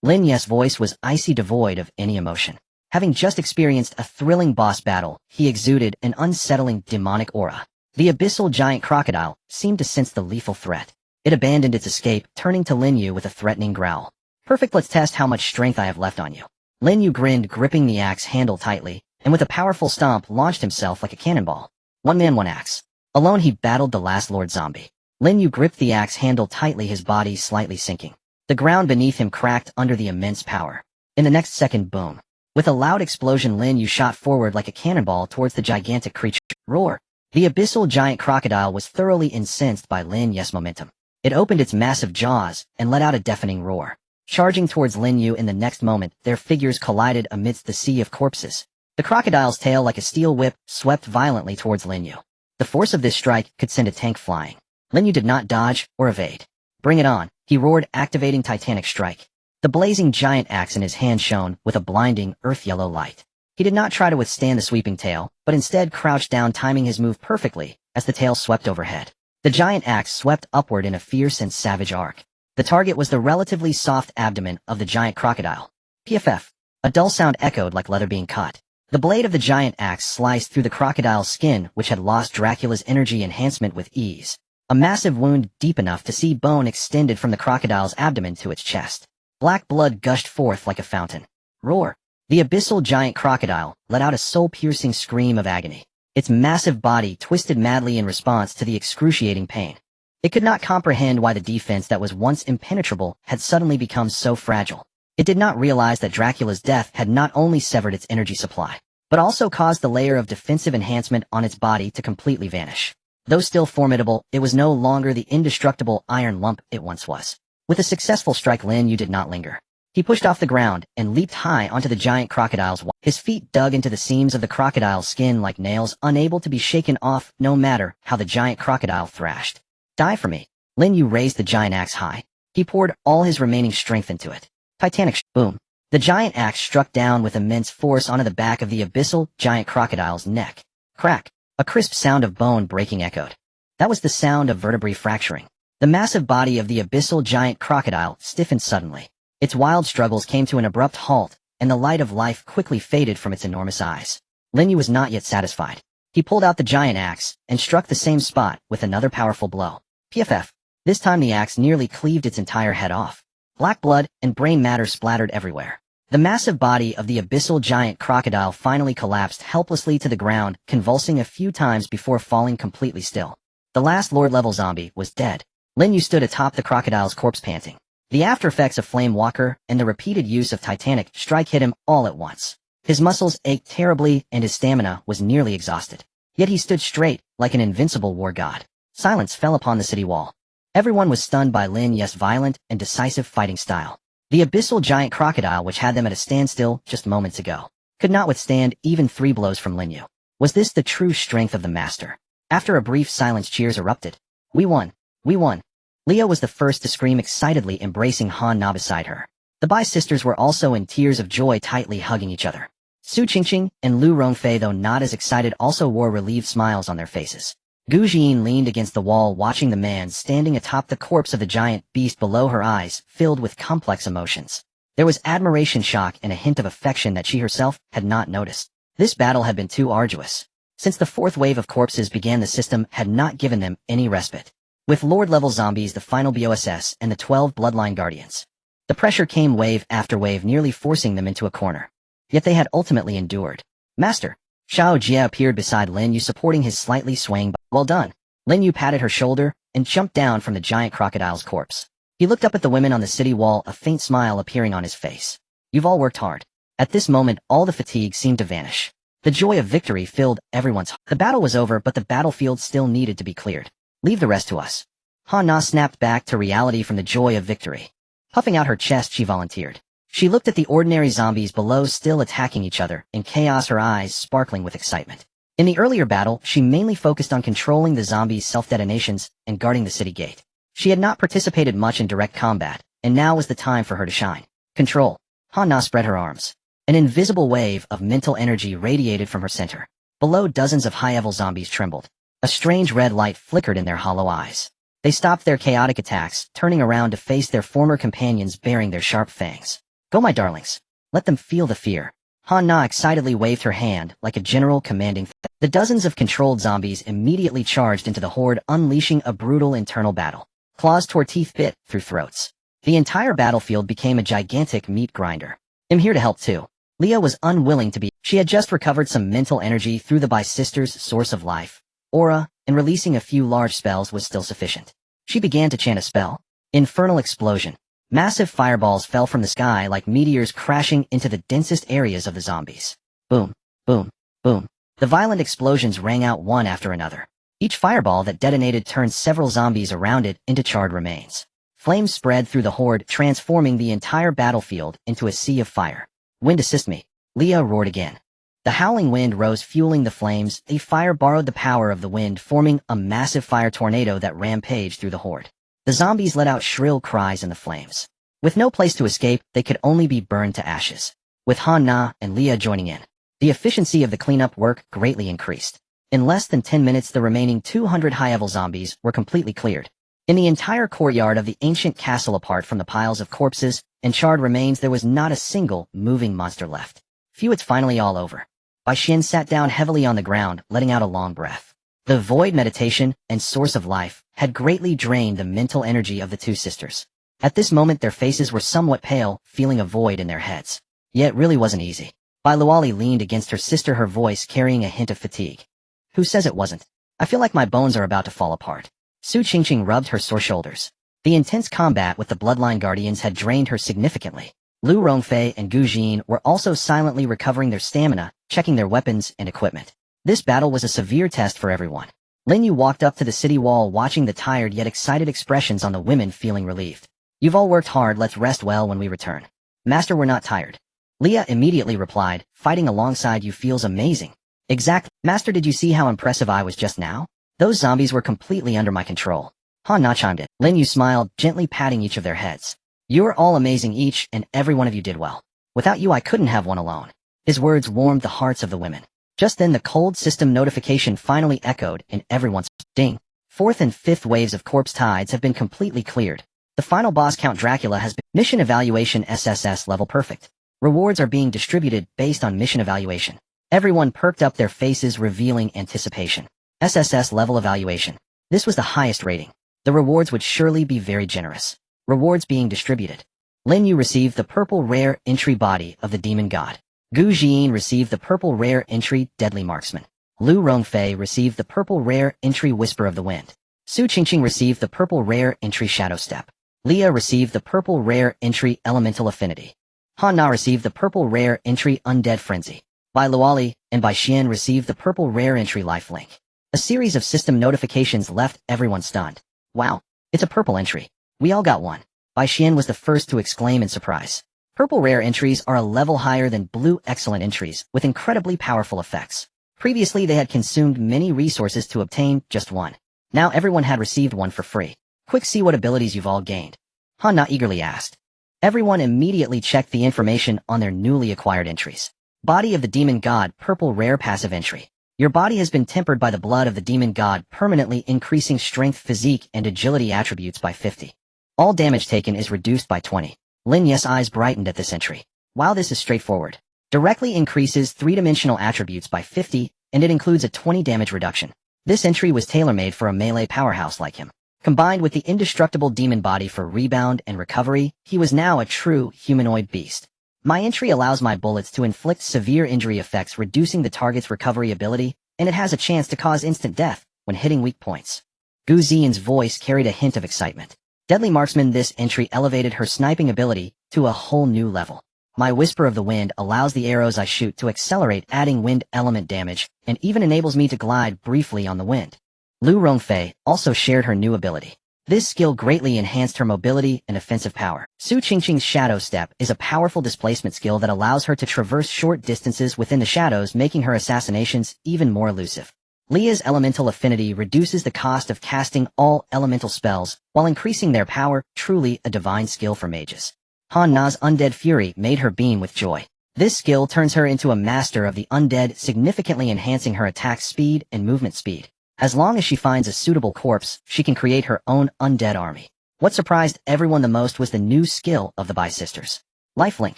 Lin Yu's voice was icy, devoid of any emotion. Having just experienced a thrilling boss battle, he exuded an unsettling demonic aura. The abyssal giant crocodile seemed to sense the lethal threat. It abandoned its escape, turning to Lin Yu with a threatening growl. Perfect, let's test how much strength I have left on you. Lin Yu grinned, gripping the axe handle tightly, and with a powerful stomp launched himself like a cannonball. One man, one axe. Alone he battled the last Lord Zombie. Lin Yu gripped the axe handle tightly, his body slightly sinking. The ground beneath him cracked under the immense power. In the next second, boom. With a loud explosion, Lin Yu shot forward like a cannonball towards the gigantic creature. Roar! The abyssal giant crocodile was thoroughly incensed by Lin Yu's momentum. It opened its massive jaws and let out a deafening roar. Charging towards Lin Yu in the next moment, their figures collided amidst the sea of corpses. The crocodile's tail, like a steel whip, swept violently towards Lin Yu. The force of this strike could send a tank flying. Lin Yu did not dodge or evade. Bring it on, he roared, activating Titanic Strike. The blazing giant axe in his hand shone with a blinding, earth-yellow light. He did not try to withstand the sweeping tail, but instead crouched down, timing his move perfectly as the tail swept overhead. The giant axe swept upward in a fierce and savage arc. The target was the relatively soft abdomen of the giant crocodile. PFF. A dull sound echoed like leather being cut. The blade of the giant axe sliced through the crocodile's skin, which had lost Dracula's energy enhancement, with ease. A massive wound deep enough to see bone extended from the crocodile's abdomen to its chest. Black blood gushed forth like a fountain. Roar! The abyssal giant crocodile let out a soul-piercing scream of agony. Its massive body twisted madly in response to the excruciating pain. It could not comprehend why the defense that was once impenetrable had suddenly become so fragile. It did not realize that Dracula's death had not only severed its energy supply, but also caused the layer of defensive enhancement on its body to completely vanish. Though still formidable, it was no longer the indestructible iron lump it once was. With a successful strike, Lin Yu did not linger. He pushed off the ground and leaped high onto the giant crocodile's wall. His feet dug into the seams of the crocodile's skin like nails, unable to be shaken off no matter how the giant crocodile thrashed. Die for me. Lin Yu raised the giant axe high. He poured all his remaining strength into it. Titanic boom. The giant axe struck down with immense force onto the back of the abyssal giant crocodile's neck. Crack. A crisp sound of bone breaking echoed. That was the sound of vertebrae fracturing. The massive body of the abyssal giant crocodile stiffened suddenly. Its wild struggles came to an abrupt halt, and the light of life quickly faded from its enormous eyes. Lin Yu was not yet satisfied. He pulled out the giant axe and struck the same spot with another powerful blow. PFF. This time the axe nearly cleaved its entire head off. Black blood and brain matter splattered everywhere. The massive body of the abyssal giant crocodile finally collapsed helplessly to the ground, convulsing a few times before falling completely still. The last Lord-level zombie was dead. Lin Yu stood atop the crocodile's corpse, panting. The aftereffects of Flame Walker and the repeated use of Titanic Strike hit him all at once. His muscles ached terribly and his stamina was nearly exhausted. Yet he stood straight, like an invincible war god. Silence fell upon the city wall. Everyone was stunned by Lin Yu's violent and decisive fighting style. The abyssal giant crocodile which had them at a standstill just moments ago could not withstand even 3 blows from Lin Yu. Was this the true strength of the master? After a brief silence, cheers erupted. We won! We won! Leah was the first to scream excitedly, embracing Han Na beside her. The Bai sisters were also in tears of joy, tightly hugging each other. Su Qingqing and Lu Rongfei, though not as excited, also wore relieved smiles on their faces. Gu Jin leaned against the wall, watching the man standing atop the corpse of the giant beast below, her eyes filled with complex emotions. There was admiration, shock, and a hint of affection that she herself had not noticed. This battle had been too arduous. Since the 4th wave of corpses began, the system had not given them any respite. With Lord-level zombies, the final BOSS, and the 12 Bloodline Guardians, the pressure came wave after wave, nearly forcing them into a corner. Yet they had ultimately endured. Master! Xiao Jie appeared beside Lin Yu, supporting his slightly swaying body. Well done! Lin Yu patted her shoulder and jumped down from the giant crocodile's corpse. He looked up at the women on the city wall, a faint smile appearing on his face. You've all worked hard. At this moment, all the fatigue seemed to vanish. The joy of victory filled everyone's heart. The battle was over, but the battlefield still needed to be cleared. Leave the rest to us. Han Na snapped back to reality from the joy of victory. Puffing out her chest, she volunteered. She looked at the ordinary zombies below, still attacking each other in chaos, her eyes sparkling with excitement. In the earlier battle, she mainly focused on controlling the zombies' self-detonations and guarding the city gate. She had not participated much in direct combat, and now was the time for her to shine. Control. Han Na spread her arms. An invisible wave of mental energy radiated from her center. Below, dozens of high-level zombies trembled. A strange red light flickered in their hollow eyes. They stopped their chaotic attacks, turning around to face their former companions bearing their sharp fangs. Go, my darlings. Let them feel the fear. Han Na excitedly waved her hand like a general commanding. The dozens of controlled zombies immediately charged into the horde, unleashing a brutal internal battle. Claws tore, teeth bit through throats. The entire battlefield became a gigantic meat grinder. I'm here to help too. Leah was unwilling to be. She had just recovered some mental energy through the Bai sisters' source of life, aura, and releasing a few large spells was still sufficient. She began to chant a spell. Infernal explosion. Massive fireballs fell from the sky like meteors, crashing into the densest areas of the zombies. Boom, boom, boom. The violent explosions rang out one after another. Each fireball that detonated turned several zombies around it into charred remains. Flames spread through the horde, transforming the entire battlefield into a sea of fire. Wind, assist me. Leah roared again. The howling wind rose, fueling the flames. The fire borrowed the power of the wind, forming a massive fire tornado that rampaged through the horde. The zombies let out shrill cries in the flames. With no place to escape, they could only be burned to ashes. With Han Na and Leah joining in, the efficiency of the cleanup work greatly increased. In less than 10 minutes, the remaining 200 high-level zombies were completely cleared. In the entire courtyard of the ancient castle, apart from the piles of corpses and charred remains, there was not a single moving monster left. Phew, it's finally all over. Bai Xin sat down heavily on the ground, letting out a long breath. The void meditation and source of life had greatly drained the mental energy of the two sisters. At this moment, their faces were somewhat pale, feeling a void in their heads. Yet it really wasn't easy. Bai Luoli leaned against her sister, her voice carrying a hint of fatigue. Who says it wasn't? I feel like my bones are about to fall apart. Su Qingqing rubbed her sore shoulders. The intense combat with the Bloodline Guardians had drained her significantly. Lu Rongfei and Gu Jin were also silently recovering their stamina, checking their weapons and equipment. This battle was a severe test for everyone. Lin Yu walked up to the city wall, watching the tired yet excited expressions on the women, feeling relieved. You've all worked hard, let's rest well when we return. Master, we're not tired. Leah immediately replied, fighting alongside you feels amazing. Exactly. Master, did you see how impressive I was just now? Those zombies were completely under my control. Han Na chimed in. Lin Yu smiled, gently patting each of their heads. You're all amazing, each and every one of you did well. Without you I couldn't have won alone. His words warmed the hearts of the women. Just then the cold system notification finally echoed in everyone's ding. 4th and 5th waves of corpse tides have been completely cleared. The final boss, Count Dracula, has been mission evaluation SSS level perfect. Rewards are being distributed based on mission evaluation. Everyone perked up their faces, revealing anticipation. SSS level evaluation. This was the highest rating. The rewards would surely be very generous. Rewards being distributed. Lin Yu received the purple rare entry Body of the Demon God. Gu Jin received the purple rare entry Deadly Marksman. Lu Rongfei received the purple rare entry Whisper of the Wind. Su Qingqing received the purple rare entry Shadow Step. Leah received the purple rare entry Elemental Affinity. Han Na received the purple rare entry Undead Frenzy. Bai Luoli and Bai Xian received the purple rare entry Lifelink. A series of system notifications left everyone stunned. Wow, it's a purple entry. We all got one. Bai Xian was the first to exclaim in surprise. Purple rare entries are a level higher than blue excellent entries, with incredibly powerful effects. Previously they had consumed many resources to obtain just one. Now everyone had received one for free. Quick, see what abilities you've all gained. Han Na eagerly asked. Everyone immediately checked the information on their newly acquired entries. Body of the Demon God, purple rare passive entry. Your body has been tempered by the blood of the Demon God, permanently increasing strength, physique, and agility attributes by 50. All damage taken is reduced by 20. Lin Yu's eyes brightened at this entry. Wow, this is straightforward. Directly increases three-dimensional attributes by 50, and it includes a 20 damage reduction. This entry was tailor-made for a melee powerhouse like him. Combined with the indestructible demon body for rebound and recovery, he was now a true humanoid beast. My entry allows my bullets to inflict severe injury effects, reducing the target's recovery ability, and it has a chance to cause instant death when hitting weak points. Gu Xian's voice carried a hint of excitement. Deadly Marksman, this entry elevated her sniping ability to a whole new level. My Whisper of the Wind allows the arrows I shoot to accelerate, adding wind element damage, and even enables me to glide briefly on the wind. Lu Rongfei also shared her new ability. This skill greatly enhanced her mobility and offensive power. Su Qingqing's Shadow Step is a powerful displacement skill that allows her to traverse short distances within the shadows, making her assassinations even more elusive. Leah's Elemental Affinity reduces the cost of casting all elemental spells while increasing their power, truly a divine skill for mages. Han Na's Undead Fury made her beam with joy. This skill turns her into a master of the undead, significantly enhancing her attack speed and movement speed. As long as she finds a suitable corpse, she can create her own undead army. What surprised everyone the most was the new skill of the Bai sisters. Lifelink.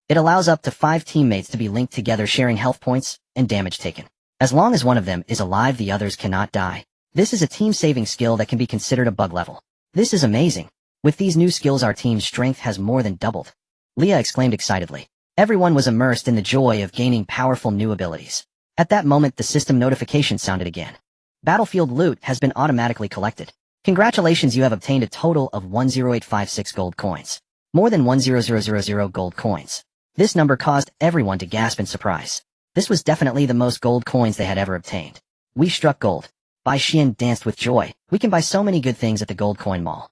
It allows up to 5 teammates to be linked together, sharing health points and damage taken. As long as one of them is alive, the others cannot die. This is a team-saving skill that can be considered a bug level. This is amazing. With these new skills, our team's strength has more than doubled. Leah exclaimed excitedly. Everyone was immersed in the joy of gaining powerful new abilities. At that moment, the system notification sounded again. Battlefield loot has been automatically collected. Congratulations, you have obtained a total of 10856 gold coins. More than 10000 gold coins. This number caused everyone to gasp in surprise. This was definitely the most gold coins they had ever obtained. We struck gold. Bai Xian danced with joy. We can buy so many good things at the gold coin mall.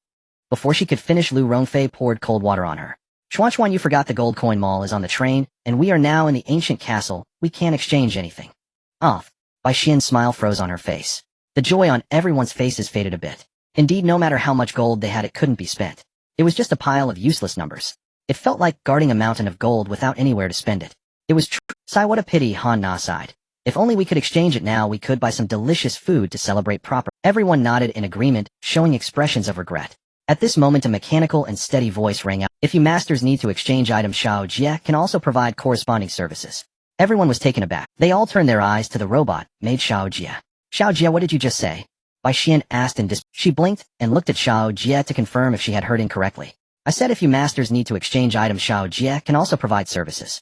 Before she could finish, Lu Rongfei poured cold water on her. Chuan, you forgot the gold coin mall is on the train, and we are now in the ancient castle. We can't exchange anything. Off. Bai Xian's smile froze on her face. The joy on everyone's faces faded a bit. Indeed, no matter how much gold they had, it couldn't be spent. It was just a pile of useless numbers. It felt like guarding a mountain of gold without anywhere to spend it. It was true. Sigh, what a pity, Han Na sighed. If only we could exchange it now, we could buy some delicious food to celebrate proper. Everyone nodded in agreement, showing expressions of regret. At this moment, a mechanical and steady voice rang out. If you masters need to exchange items, Xiao Jie can also provide corresponding services. Everyone was taken aback. They all turned their eyes to the robot, made Xiao Jie. Xiao Jie, what did you just say? Bai Xian asked in She blinked and looked at Xiao Jie to confirm if she had heard incorrectly. I said if you masters need to exchange items, Xiao Jie can also provide services.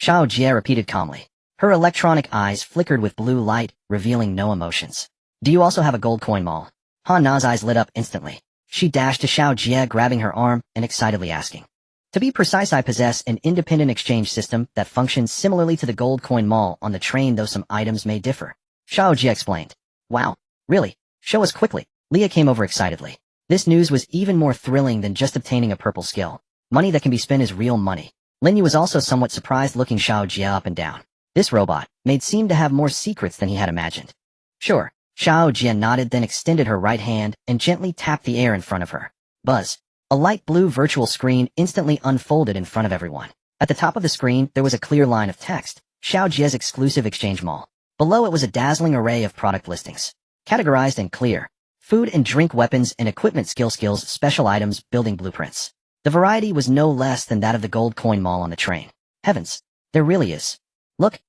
Xiao Jie repeated calmly. Her electronic eyes flickered with blue light, revealing no emotions. Do you also have a gold coin mall? Han Na's eyes lit up instantly. She dashed to Xiao Jie, grabbing her arm and excitedly asking. To be precise, I possess an independent exchange system that functions similarly to the gold coin mall on the train, though some items may differ. Xiao Jie explained. Wow, really? Show us quickly. Leah came over excitedly. This news was even more thrilling than just obtaining a purple skill. Money that can be spent is real money. Lin Yu was also somewhat surprised, looking Xiao Jie up and down. This robot made seem to have more secrets than he had imagined. Sure. Xiao Jie nodded, then extended her right hand and gently tapped the air in front of her. Buzz. A light blue virtual screen instantly unfolded in front of everyone. At the top of the screen, there was a clear line of text. Xiao Jie's exclusive exchange mall. Below it was a dazzling array of product listings. Categorized and clear. Food and drink, weapons and equipment, skills, special items, building blueprints. The variety was no less than that of the gold coin mall on the train. Heavens. There really is. Look,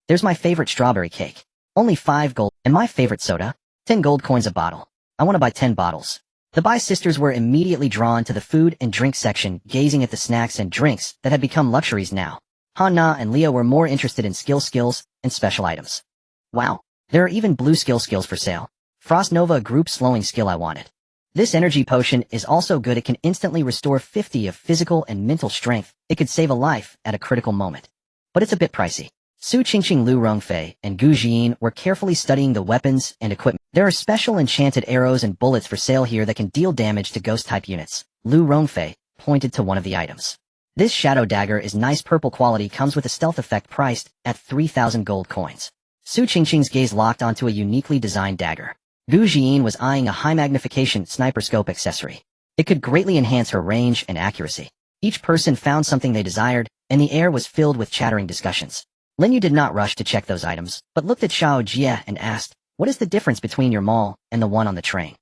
there's my favorite strawberry cake. Only 5 gold. And my favorite soda? 10 gold coins a bottle. I want to buy 10 bottles. The Bai sisters were immediately drawn to the food and drink section, gazing at the snacks and drinks that had become luxuries now. Han Na and Leah were more interested in skills, and special items. Wow, there are even blue skills for sale. Frost Nova, a group slowing skill I wanted. This energy potion is also good. It can instantly restore 50 of physical and mental strength. It could save a life at a critical moment. But it's a bit pricey. Su Qingqing, Lu Rongfei, and Gu Jian were carefully studying the weapons and equipment. There are special enchanted arrows and bullets for sale here that can deal damage to ghost-type units. Lu Rongfei pointed to one of the items. This shadow dagger is nice purple quality, comes with a stealth effect priced at 3,000 gold coins. Su Qingqing's gaze locked onto a uniquely designed dagger. Gu Jian was eyeing a high-magnification sniper scope accessory. It could greatly enhance her range and accuracy. Each person found something they desired, and the air was filled with chattering discussions. Lin Yu did not rush to check those items, but looked at Xiao Jie and asked, "What is the difference between your mall and the one on the train?"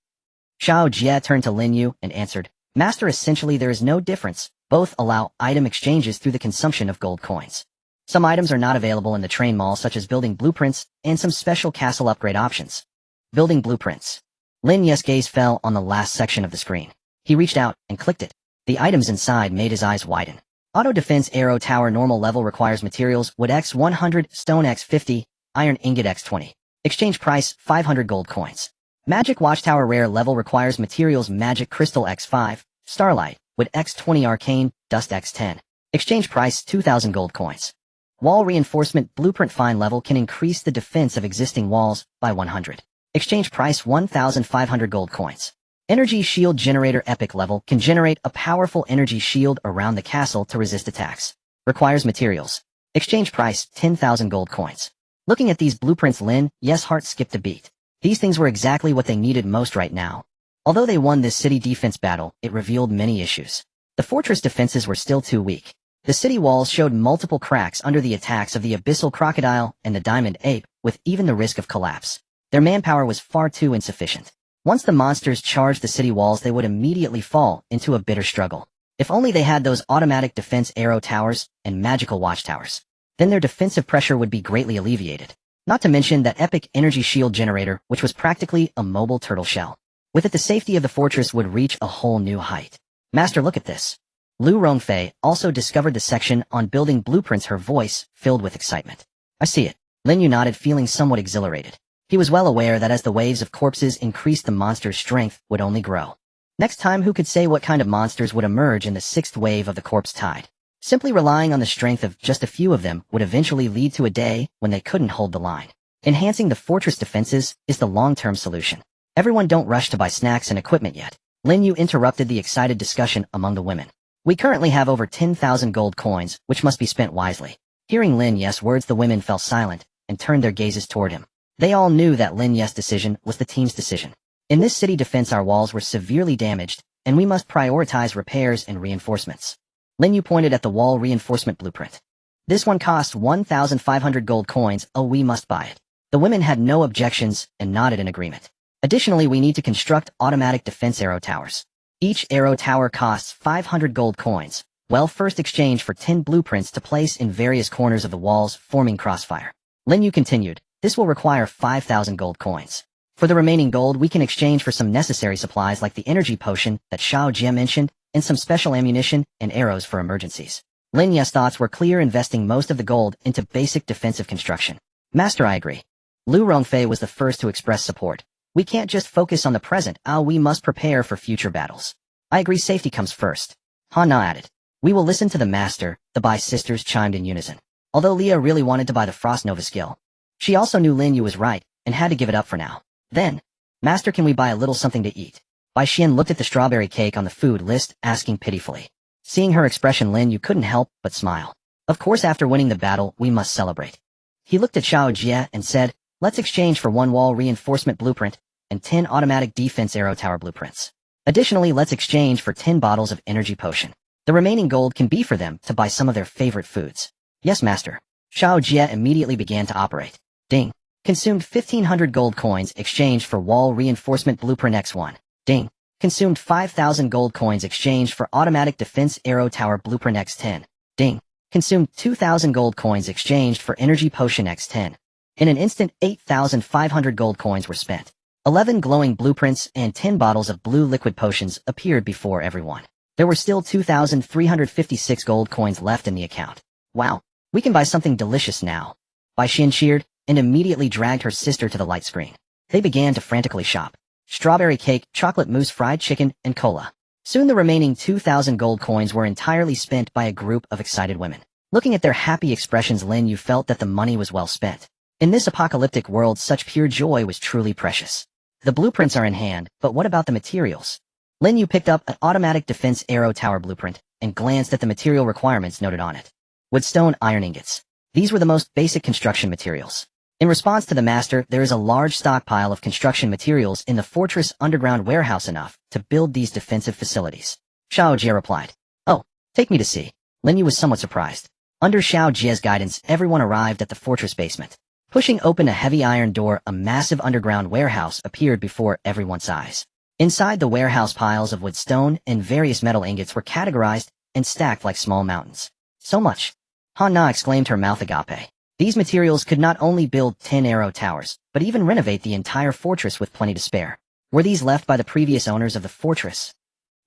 Xiao Jie turned to Lin Yu and answered, "Master, essentially there is no difference. Both allow item exchanges through the consumption of gold coins. Some items are not available in the train mall, such as building blueprints and some special castle upgrade options." Building blueprints. Lin Yu's gaze fell on the last section of the screen. He reached out and clicked it. The items inside made his eyes widen. Auto Defense Arrow Tower normal level requires materials wood x 100, stone x 50, iron ingot x 20. Exchange price 500 gold coins. Magic Watchtower rare level requires materials magic crystal x 5, starlight, wood x 20, arcane, dust x 10. Exchange price 2,000 gold coins. Wall reinforcement blueprint fine level can increase the defense of existing walls by 100. Exchange price 1,500 gold coins. Energy shield generator epic level can generate a powerful energy shield around the castle to resist attacks. Requires materials. Exchange price 10,000 gold coins. Looking at these blueprints, Lin Yu's heart skipped a beat. These things were exactly what they needed most right now. Although they won this city defense battle, it revealed many issues. The fortress defenses were still too weak. The city walls showed multiple cracks under the attacks of the abyssal crocodile and the diamond ape, with even the risk of collapse. Their manpower was far too insufficient. Once the monsters charged the city walls, they would immediately fall into a bitter struggle. If only they had those automatic defense arrow towers and magical watchtowers. Then their defensive pressure would be greatly alleviated. Not to mention that epic energy shield generator, which was practically a mobile turtle shell. With it, the safety of the fortress would reach a whole new height. Master, look at this. Lu Rongfei also discovered the section on building blueprints, her voice filled with excitement. I see it. Lin Yu nodded, feeling somewhat exhilarated. He was well aware that as the waves of corpses increased, the monster's strength would only grow. Next time, who could say what kind of monsters would emerge in the sixth wave of the corpse tide? Simply relying on the strength of just a few of them would eventually lead to a day when they couldn't hold the line. Enhancing the fortress defenses is the long-term solution. Everyone, don't rush to buy snacks and equipment yet. Lin Yu interrupted the excited discussion among the women. We currently have over 10,000 gold coins, which must be spent wisely. Hearing Lin Yu's words, the women fell silent and turned their gazes toward him. They all knew that Lin Yu's decision was the team's decision. In this city defense, our walls were severely damaged, and we must prioritize repairs and reinforcements. Lin Yu pointed at the wall reinforcement blueprint. This one costs 1,500 gold coins. Oh, we must buy it. The women had no objections and nodded in agreement. Additionally, we need to construct automatic defense arrow towers. Each arrow tower costs 500 gold coins. Well, first exchange for 10 blueprints to place in various corners of the walls, forming crossfire. Lin Yu continued. This will require 5,000 gold coins. For the remaining gold, we can exchange for some necessary supplies like the energy potion that Xiao Jie mentioned, and some special ammunition and arrows for emergencies. Lin Yu's thoughts were clear, investing most of the gold into basic defensive construction. Master, I agree. Lu Rongfei was the first to express support. We can't just focus on the present. We must prepare for future battles. I agree, safety comes first. Han Na added. We will listen to the master, the Bai sisters chimed in unison. Although Leah really wanted to buy the Frost Nova skill, she also knew Lin Yu was right, and had to give it up for now. Then, Master, can we buy a little something to eat? Bai Xian looked at the strawberry cake on the food list, asking pitifully. Seeing her expression, Lin Yu couldn't help but smile. Of course, after winning the battle, we must celebrate. He looked at Xiao Jie and said, let's exchange for 1 wall reinforcement blueprint, and 10 automatic defense arrow tower blueprints. Additionally, let's exchange for 10 bottles of energy potion. The remaining gold can be for them to buy some of their favorite foods. Yes, Master. Xiao Jie immediately began to operate. Ding. Consumed 1,500 gold coins exchanged for wall reinforcement blueprint X1. Ding. Consumed 5,000 gold coins exchanged for automatic defense arrow tower blueprint X10. Ding. Consumed 2,000 gold coins exchanged for energy potion X10. In an instant, 8,500 gold coins were spent. 11 glowing blueprints and 10 bottles of blue liquid potions appeared before everyone. There were still 2,356 gold coins left in the account. Wow. We can buy something delicious now. Bai Xian cheered, and immediately dragged her sister to the light screen. They began to frantically shop. strawberry cake, chocolate mousse, fried chicken, and cola. Soon the remaining 2,000 gold coins were entirely spent by a group of excited women. Looking at their happy expressions, Lin Yu felt that the money was well spent. In this apocalyptic world, such pure joy was truly precious. The blueprints are in hand, but what about the materials? Lin Yu picked up an automatic defense arrow tower blueprint and glanced at the material requirements noted on it. Woodstone iron ingots. These were the most basic construction materials. In response to the master, there is a large stockpile of construction materials in the fortress underground warehouse, enough to build these defensive facilities. Xiao Jie replied. Oh, take me to see. Lin Yu was somewhat surprised. Under Xiao Jie's guidance, everyone arrived at the fortress basement. Pushing open a heavy iron door, a massive underground warehouse appeared before everyone's eyes. Inside the warehouse, piles of wood, stone, and various metal ingots were categorized and stacked like small mountains. So much! Han Na exclaimed, her mouth agape. These materials could not only build 10 arrow towers, but even renovate the entire fortress with plenty to spare. Were these left by the previous owners of the fortress?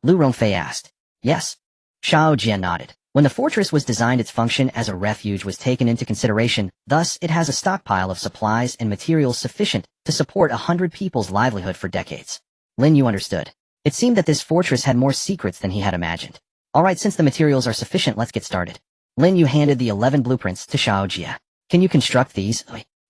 Lu Rongfei asked. Yes. Xiao Jie nodded. When the fortress was designed, its function as a refuge was taken into consideration, thus it has a stockpile of supplies and materials sufficient to support 100 people's livelihood for decades. Lin Yu understood. It seemed that this fortress had more secrets than he had imagined. Alright, since the materials are sufficient, let's get started. Lin Yu handed the 11 blueprints to Xiao Jie. Can you construct these?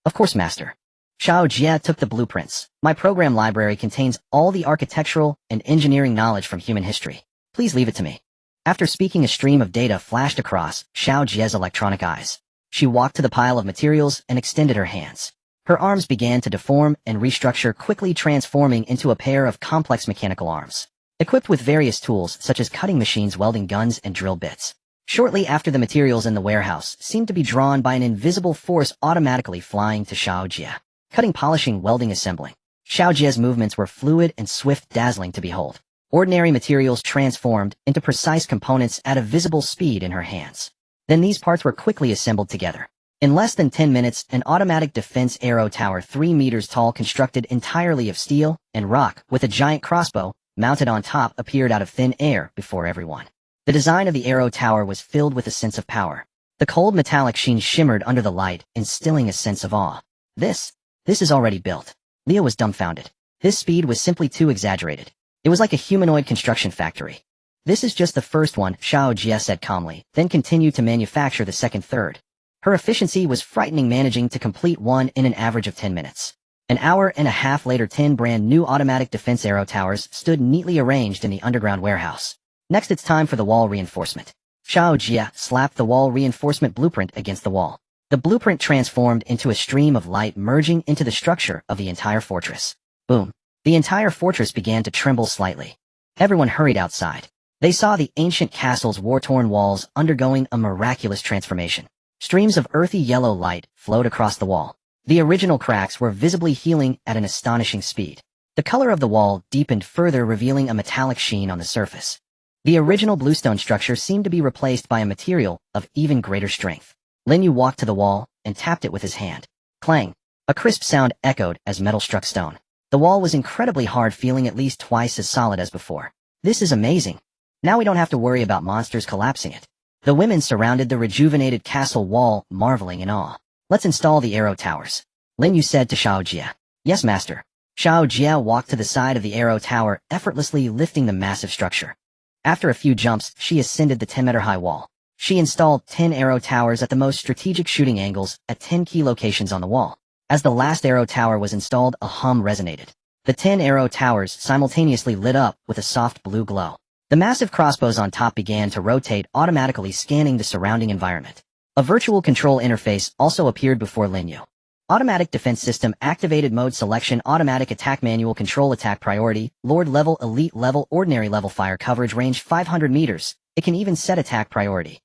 Of course, master. Xiao Jie took the blueprints. My program library contains all the architectural and engineering knowledge from human history. Please leave it to me. After speaking, a stream of data flashed across Xiao Jie's electronic eyes. She walked to the pile of materials and extended her hands. Her arms began to deform and restructure, quickly transforming into a pair of complex mechanical arms, equipped with various tools such as cutting machines, welding guns, and drill bits. Shortly after, the materials in the warehouse seemed to be drawn by an invisible force, automatically flying to Xiao Jie. Cutting, polishing, welding, assembling. Xiao Jie's movements were fluid and swift, dazzling to behold. Ordinary materials transformed into precise components at a visible speed in her hands. Then these parts were quickly assembled together. In less than 10 minutes, an automatic defense arrow tower 3 meters tall, constructed entirely of steel and rock, with a giant crossbow mounted on top, appeared out of thin air before everyone. The design of the arrow tower was filled with a sense of power. The cold metallic sheen shimmered under the light, instilling a sense of awe. This is already built. Leah was dumbfounded. This speed was simply too exaggerated. It was like a humanoid construction factory. This is just the first one, Xiao Jie said calmly, then continued to manufacture the second, third. Her efficiency was frightening, managing to complete one in an average of 10 minutes. An hour and a half later, 10 brand new automatic defense arrow towers stood neatly arranged in the underground warehouse. Next, it's time for the wall reinforcement. Xiao Jie slapped the wall reinforcement blueprint against the wall. The blueprint transformed into a stream of light, merging into the structure of the entire fortress. Boom. The entire fortress began to tremble slightly. Everyone hurried outside. They saw the ancient castle's war-torn walls undergoing a miraculous transformation. Streams of earthy yellow light flowed across the wall. The original cracks were visibly healing at an astonishing speed. The color of the wall deepened further, revealing a metallic sheen on the surface. The original bluestone structure seemed to be replaced by a material of even greater strength. Lin Yu walked to the wall and tapped it with his hand. Clang! A crisp sound echoed as metal struck stone. The wall was incredibly hard, feeling at least twice as solid as before. This is amazing. Now we don't have to worry about monsters collapsing it. The women surrounded the rejuvenated castle wall, marveling in awe. Let's install the arrow towers. Lin Yu said to Xiao Jie. Yes, master. Xiao Jie walked to the side of the arrow tower, effortlessly lifting the massive structure. After a few jumps, she ascended the 10-meter-high wall. She installed 10 arrow towers at the most strategic shooting angles at 10 key locations on the wall. As the last arrow tower was installed, a hum resonated. The 10 arrow towers simultaneously lit up with a soft blue glow. The massive crossbows on top began to rotate, automatically scanning the surrounding environment. A virtual control interface also appeared before Lin Yu. Automatic defense system activated, mode selection, automatic attack, manual control, attack priority, lord level, elite level, ordinary level, fire coverage range 500 meters. It can even set attack priority.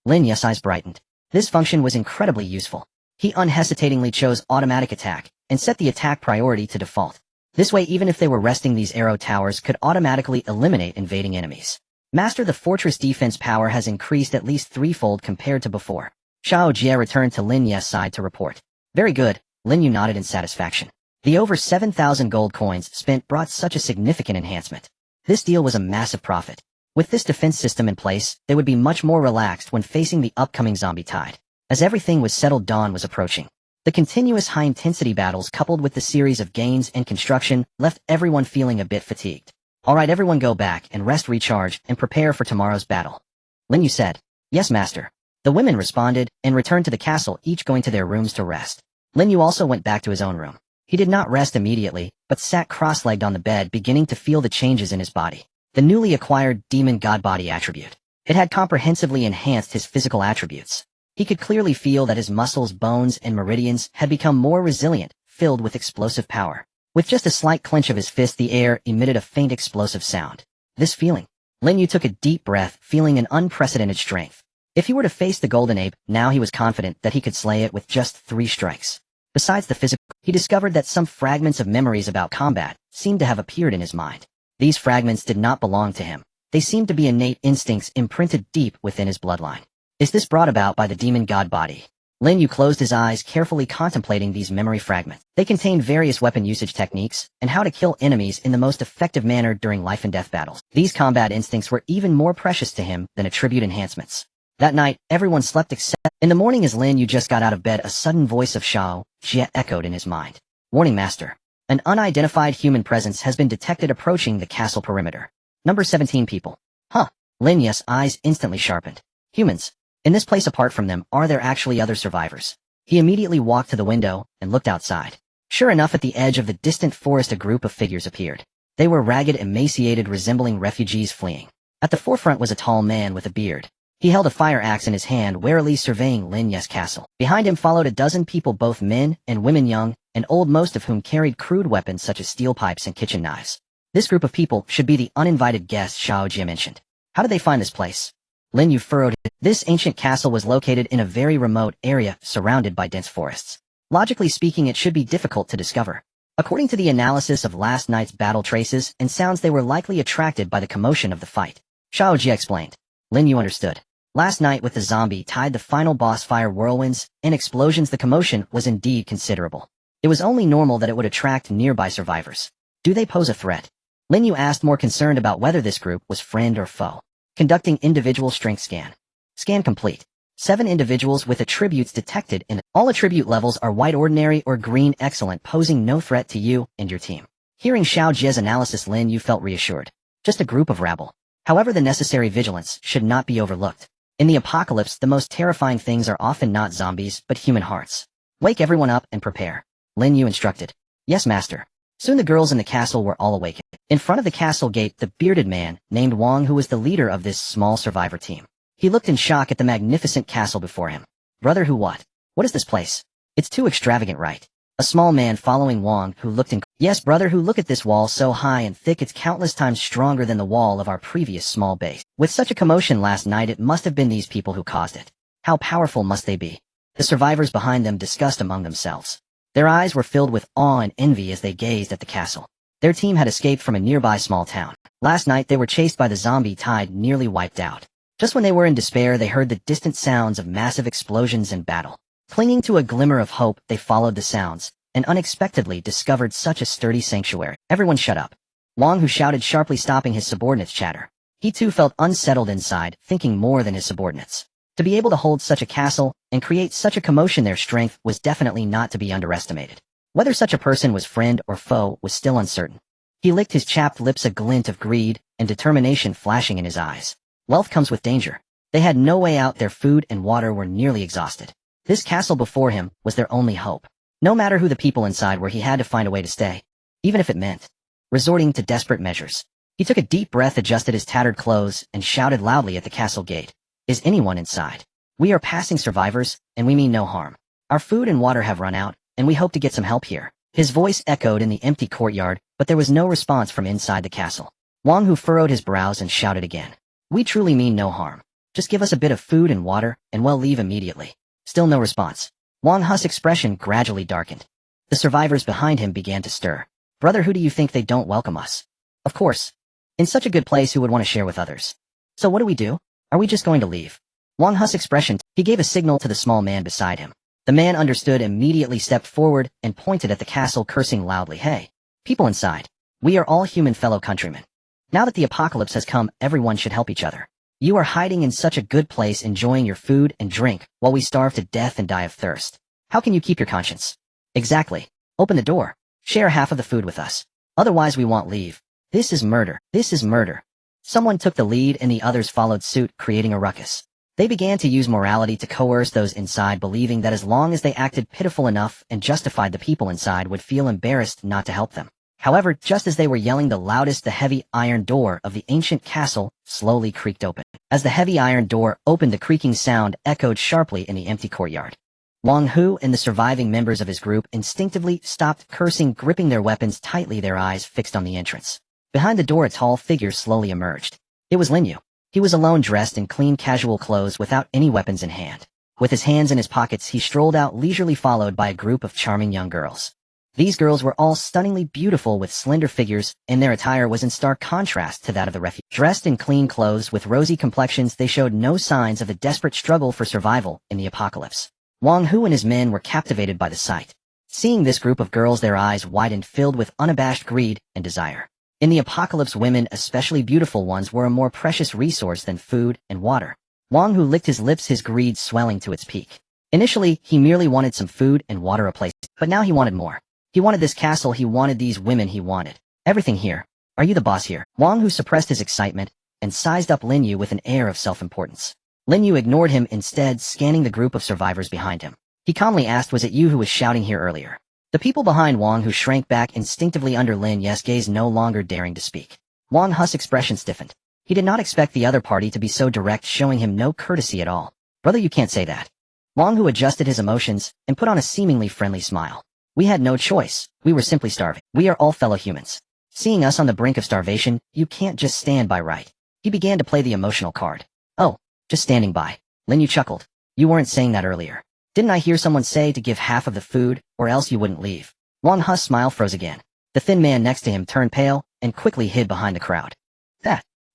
Lin Yu's eyes brightened. This function was incredibly useful. He unhesitatingly chose automatic attack and set the attack priority to default. This way, even if they were resting, these arrow towers could automatically eliminate invading enemies. Master, the fortress defense power has increased at least threefold compared to before. Xiao Jie returned to Lin Yu's side to report. Very good, Lin Yu nodded in satisfaction. The over 7,000 gold coins spent brought such a significant enhancement. This deal was a massive profit. With this defense system in place, they would be much more relaxed when facing the upcoming zombie tide. As everything was settled, dawn was approaching. The continuous high-intensity battles coupled with the series of gains and construction left everyone feeling a bit fatigued. Alright, everyone go back and rest, recharge, and prepare for tomorrow's battle. Lin Yu said. Yes, master. The women responded and returned to the castle, each going to their rooms to rest. Lin Yu also went back to his own room. He did not rest immediately, but sat cross-legged on the bed, beginning to feel the changes in his body. The newly acquired demon god body attribute. It had comprehensively enhanced his physical attributes. He could clearly feel that his muscles, bones, and meridians had become more resilient, filled with explosive power. With just a slight clench of his fist, the air emitted a faint explosive sound. This feeling. Lin Yu took a deep breath, feeling an unprecedented strength. If he were to face the golden ape, now he was confident that he could slay it with just 3 strikes. Besides the physical, he discovered that some fragments of memories about combat seemed to have appeared in his mind. These fragments did not belong to him. They seemed to be innate instincts imprinted deep within his bloodline. Is this brought about by the demon god body? Lin Yu closed his eyes, carefully contemplating these memory fragments. They contained various weapon usage techniques and how to kill enemies in the most effective manner during life and death battles. These combat instincts were even more precious to him than attribute enhancements. That night, everyone slept except... In the morning, as Lin Yu just got out of bed, a sudden voice of Shao Jie echoed in his mind. Warning, master. An unidentified human presence has been detected approaching the castle perimeter. Number 17 people. Huh. Lin Yu's eyes instantly sharpened. Humans. In this place, apart from them, are there actually other survivors? He immediately walked to the window and looked outside. Sure enough, at the edge of the distant forest, a group of figures appeared. They were ragged, emaciated, resembling refugees fleeing. At the forefront was a tall man with a beard. He held a fire axe in his hand, warily surveying Lin Yu's castle. Behind him followed a dozen people, both men and women, young and old, most of whom carried crude weapons such as steel pipes and kitchen knives. This group of people should be the uninvited guests Shao Jie mentioned. How did they find this place? Lin Yu furrowed. This ancient castle was located in a very remote area, surrounded by dense forests. Logically speaking, it should be difficult to discover. According to the analysis of last night's battle traces and sounds, they were likely attracted by the commotion of the fight. Shao Jie explained. Lin Yu understood. Last night, with the zombie tide, the final boss fire, whirlwinds, and explosions, the commotion was indeed considerable. It was only normal that it would attract nearby survivors. Do they pose a threat? Lin Yu asked, more concerned about whether this group was friend or foe. Conducting individual strength scan. Scan complete. 7 individuals with attributes detected in all attribute levels are white, ordinary, or green, excellent, posing no threat to you and your team. Hearing Shao Jie's analysis, Lin Yu felt reassured. Just a group of rabble. However, the necessary vigilance should not be overlooked. In the apocalypse, the most terrifying things are often not zombies, but human hearts. Wake everyone up and prepare. Lin Yu instructed. Yes, master. Soon the girls in the castle were all awakened. In front of the castle gate, the bearded man, named Wang, who was the leader of this small survivor team. He looked in shock at the magnificent castle before him. Brother, who what? What is this place? It's too extravagant, right? A small man following Wang, who looked in... Yes, brother, who look at this wall, so high and thick, it's countless times stronger than the wall of our previous small base. With such a commotion last night, it must have been these people who caused it. How powerful must they be? The survivors behind them discussed among themselves. Their eyes were filled with awe and envy as they gazed at the castle. Their team had escaped from a nearby small town. Last night, they were chased by the zombie tide, nearly wiped out. Just when they were in despair, they heard the distant sounds of massive explosions and battle. Clinging to a glimmer of hope, they followed the sounds, and unexpectedly discovered such a sturdy sanctuary. Everyone shut up. Wang, who shouted sharply, stopping his subordinates' chatter. He too felt unsettled inside, thinking more than his subordinates. To be able to hold such a castle and create such a commotion, their strength was definitely not to be underestimated. Whether such a person was friend or foe was still uncertain. He licked his chapped lips, a glint of greed and determination flashing in his eyes. Wealth comes with danger. They had no way out. Their food and water were nearly exhausted. This castle before him was their only hope. No matter who the people inside were, he had to find a way to stay, even if it meant resorting to desperate measures. He took a deep breath, adjusted his tattered clothes, and shouted loudly at the castle gate. Is anyone inside? We are passing survivors, and we mean no harm. Our food and water have run out, and we hope to get some help here. His voice echoed in the empty courtyard, but there was no response from inside the castle. Wang, who furrowed his brows and shouted again. We truly mean no harm. Just give us a bit of food and water, and we'll leave immediately. Still no response. Wang Hu's expression gradually darkened. The survivors behind him began to stir. Brother, who do you think they don't welcome us? Of course. In such a good place, who would want to share with others? So what do we do? Are we just going to leave? Wang Hu's expression, he gave a signal to the small man beside him. The man understood, immediately stepped forward and pointed at the castle, cursing loudly. Hey, people inside. We are all human fellow countrymen. Now that the apocalypse has come, everyone should help each other. You are hiding in such a good place, enjoying your food and drink, while we starve to death and die of thirst. How can you keep your conscience? Exactly. Open the door. Share half of the food with us. Otherwise we won't leave. This is murder. This is murder. Someone took the lead and the others followed suit, creating a ruckus. They began to use morality to coerce those inside, believing that as long as they acted pitiful enough and justified, the people inside would feel embarrassed not to help them. However, just as they were yelling the loudest, the heavy iron door of the ancient castle slowly creaked open. As the heavy iron door opened, the creaking sound echoed sharply in the empty courtyard. Wang Hu and the surviving members of his group instinctively stopped cursing, gripping their weapons tightly, their eyes fixed on the entrance. Behind the door, a tall figure slowly emerged. It was Lin Yu. He was alone, dressed in clean casual clothes without any weapons in hand. With his hands in his pockets, he strolled out leisurely, followed by a group of charming young girls. These girls were all stunningly beautiful with slender figures, and their attire was in stark contrast to that of the refugees. Dressed in clean clothes with rosy complexions, they showed no signs of the desperate struggle for survival in the apocalypse. Wang Hu and his men were captivated by the sight. Seeing this group of girls, their eyes widened, filled with unabashed greed and desire. In the apocalypse, women, especially beautiful ones, were a more precious resource than food and water. Wang Hu licked his lips, his greed swelling to its peak. Initially, he merely wanted some food and water replaced, but now he wanted more. He wanted this castle, he wanted these women, he wanted everything here. Are you the boss here? Wang Hu suppressed his excitement and sized up Lin Yu with an air of self-importance. Lin Yu ignored him, instead scanning the group of survivors behind him. He calmly asked, was it you who was shouting here earlier? The people behind Wang Hu shrank back instinctively under Lin Yu's gaze, no longer daring to speak. Wang Hu's expression stiffened. He did not expect the other party to be so direct, showing him no courtesy at all. Brother, you can't say that. Wang Hu adjusted his emotions and put on a seemingly friendly smile. We had no choice. We were simply starving. We are all fellow humans. Seeing us on the brink of starvation, you can't just stand by, right? He began to play the emotional card. Oh, just standing by. Lin Yu chuckled. You weren't saying that earlier. Didn't I hear someone say to give half of the food, or else you wouldn't leave? Wang Hu's smile froze again. The thin man next to him turned pale and quickly hid behind the crowd.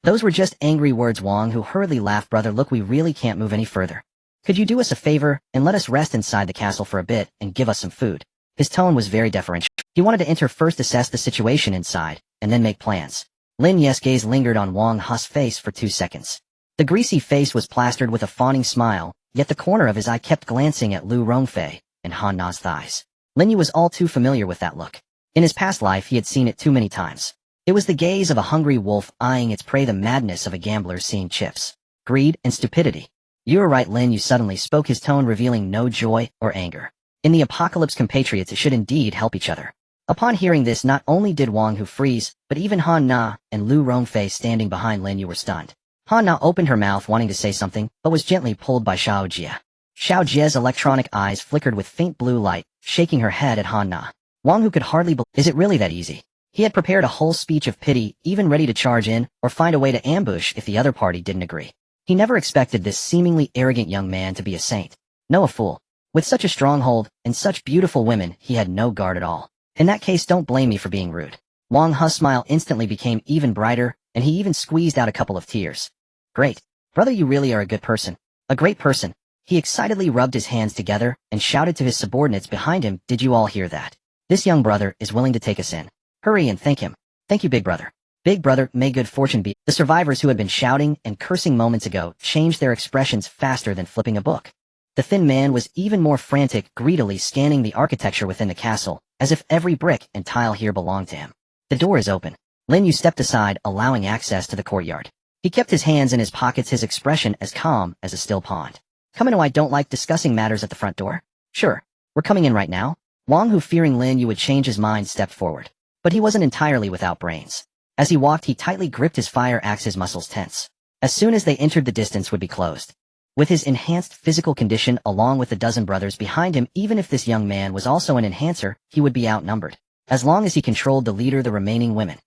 Those were just angry words. Wang Hu hurriedly laughed. Brother, look, we really can't move any further. Could you do us a favor and let us rest inside the castle for a bit and give us some food? His tone was very deferential. He wanted to enter first, assess the situation inside, and then make plans. Lin Yu's gaze lingered on Wang Hu's face for 2 seconds. The greasy face was plastered with a fawning smile, yet the corner of his eye kept glancing at Lu Rongfei and Han Na's thighs. Lin Yu was all too familiar with that look. In his past life, he had seen it too many times. It was the gaze of a hungry wolf eyeing its prey, the madness of a gambler seeing chips. Greed and stupidity. You're right, Lin Yu suddenly spoke, his tone revealing no joy or anger. In the apocalypse, compatriots should indeed help each other. Upon hearing this, not only did Wang Hu freeze, but even Han Na and Lu Rongfei standing behind Lin Yu were stunned. Han Na opened her mouth wanting to say something, but was gently pulled by Xiao Jie. Xiao Jie's electronic eyes flickered with faint blue light, shaking her head at Han Na. Wang Hu could hardly believe. Is it really that easy? He had prepared a whole speech of pity, even ready to charge in or find a way to ambush if the other party didn't agree. He never expected this seemingly arrogant young man to be a saint. No, a fool. With such a stronghold and such beautiful women, he had no guard at all. In that case, don't blame me for being rude. Wang Hu's smile instantly became even brighter, and he even squeezed out a couple of tears. Great. Brother, you really are a good person. A great person. He excitedly rubbed his hands together and shouted to his subordinates behind him, did you all hear that? This young brother is willing to take us in. Hurry and thank him. Thank you, big brother. Big brother, may good fortune be. The survivors who had been shouting and cursing moments ago changed their expressions faster than flipping a book. The thin man was even more frantic, greedily scanning the architecture within the castle, as if every brick and tile here belonged to him. The door is open. Lin Yu stepped aside, allowing access to the courtyard. He kept his hands in his pockets, his expression as calm as a still pond. Come in. I don't like discussing matters at the front door. Sure. We're coming in right now. Wang Hu, fearing Lin Yu would change his mind, stepped forward. But he wasn't entirely without brains. As he walked, he tightly gripped his fire axe, his muscles tense. As soon as they entered, the distance would be closed. With his enhanced physical condition along with the dozen brothers behind him, even if this young man was also an enhancer, he would be outnumbered. As long as he controlled the leader, the remaining women.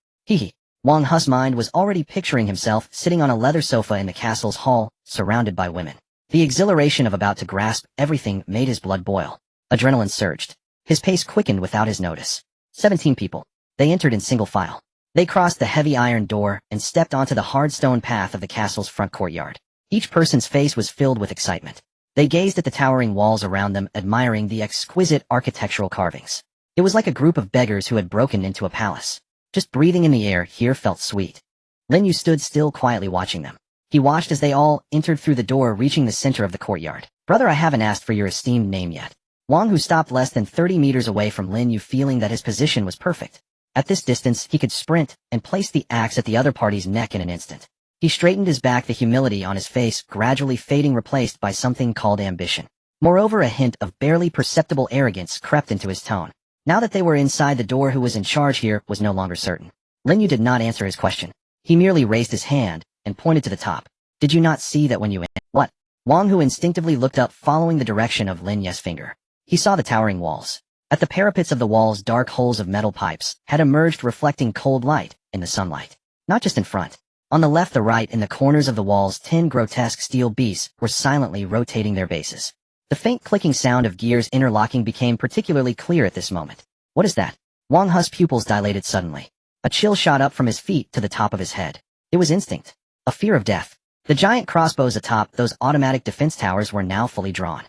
Wang Hu's mind was already picturing himself sitting on a leather sofa in the castle's hall, surrounded by women. The exhilaration of about to grasp everything made his blood boil. Adrenaline surged. His pace quickened without his notice. 17 people. They entered in single file. They crossed the heavy iron door and stepped onto the hard stone path of the castle's front courtyard. Each person's face was filled with excitement. They gazed at the towering walls around them, admiring the exquisite architectural carvings. It was like a group of beggars who had broken into a palace. Just breathing in the air here felt sweet. Lin Yu stood still, quietly watching them. He watched as they all entered through the door, reaching the center of the courtyard. Brother, I haven't asked for your esteemed name yet. Wang Hu stopped less than 30 meters away from Lin Yu, feeling that his position was perfect. At this distance, he could sprint and place the axe at the other party's neck in an instant. He straightened his back, the humility on his face gradually fading, replaced by something called ambition. Moreover, a hint of barely perceptible arrogance crept into his tone. Now that they were inside the door, who was in charge here was no longer certain. Lin Yu did not answer his question. He merely raised his hand and pointed to the top. Did you not see that when you What? Wang Hu instinctively looked up, following the direction of Lin Yu's finger. He saw the towering walls. At the parapets of the walls, dark holes of metal pipes had emerged, reflecting cold light in the sunlight. Not just in front. On the left, the right, in the corners of the walls, 10 grotesque steel beasts were silently rotating their bases. The faint clicking sound of gears interlocking became particularly clear at this moment. What is that? Wang Hu's pupils dilated suddenly. A chill shot up from his feet to the top of his head. It was instinct. A fear of death. The giant crossbows atop those automatic defense towers were now fully drawn.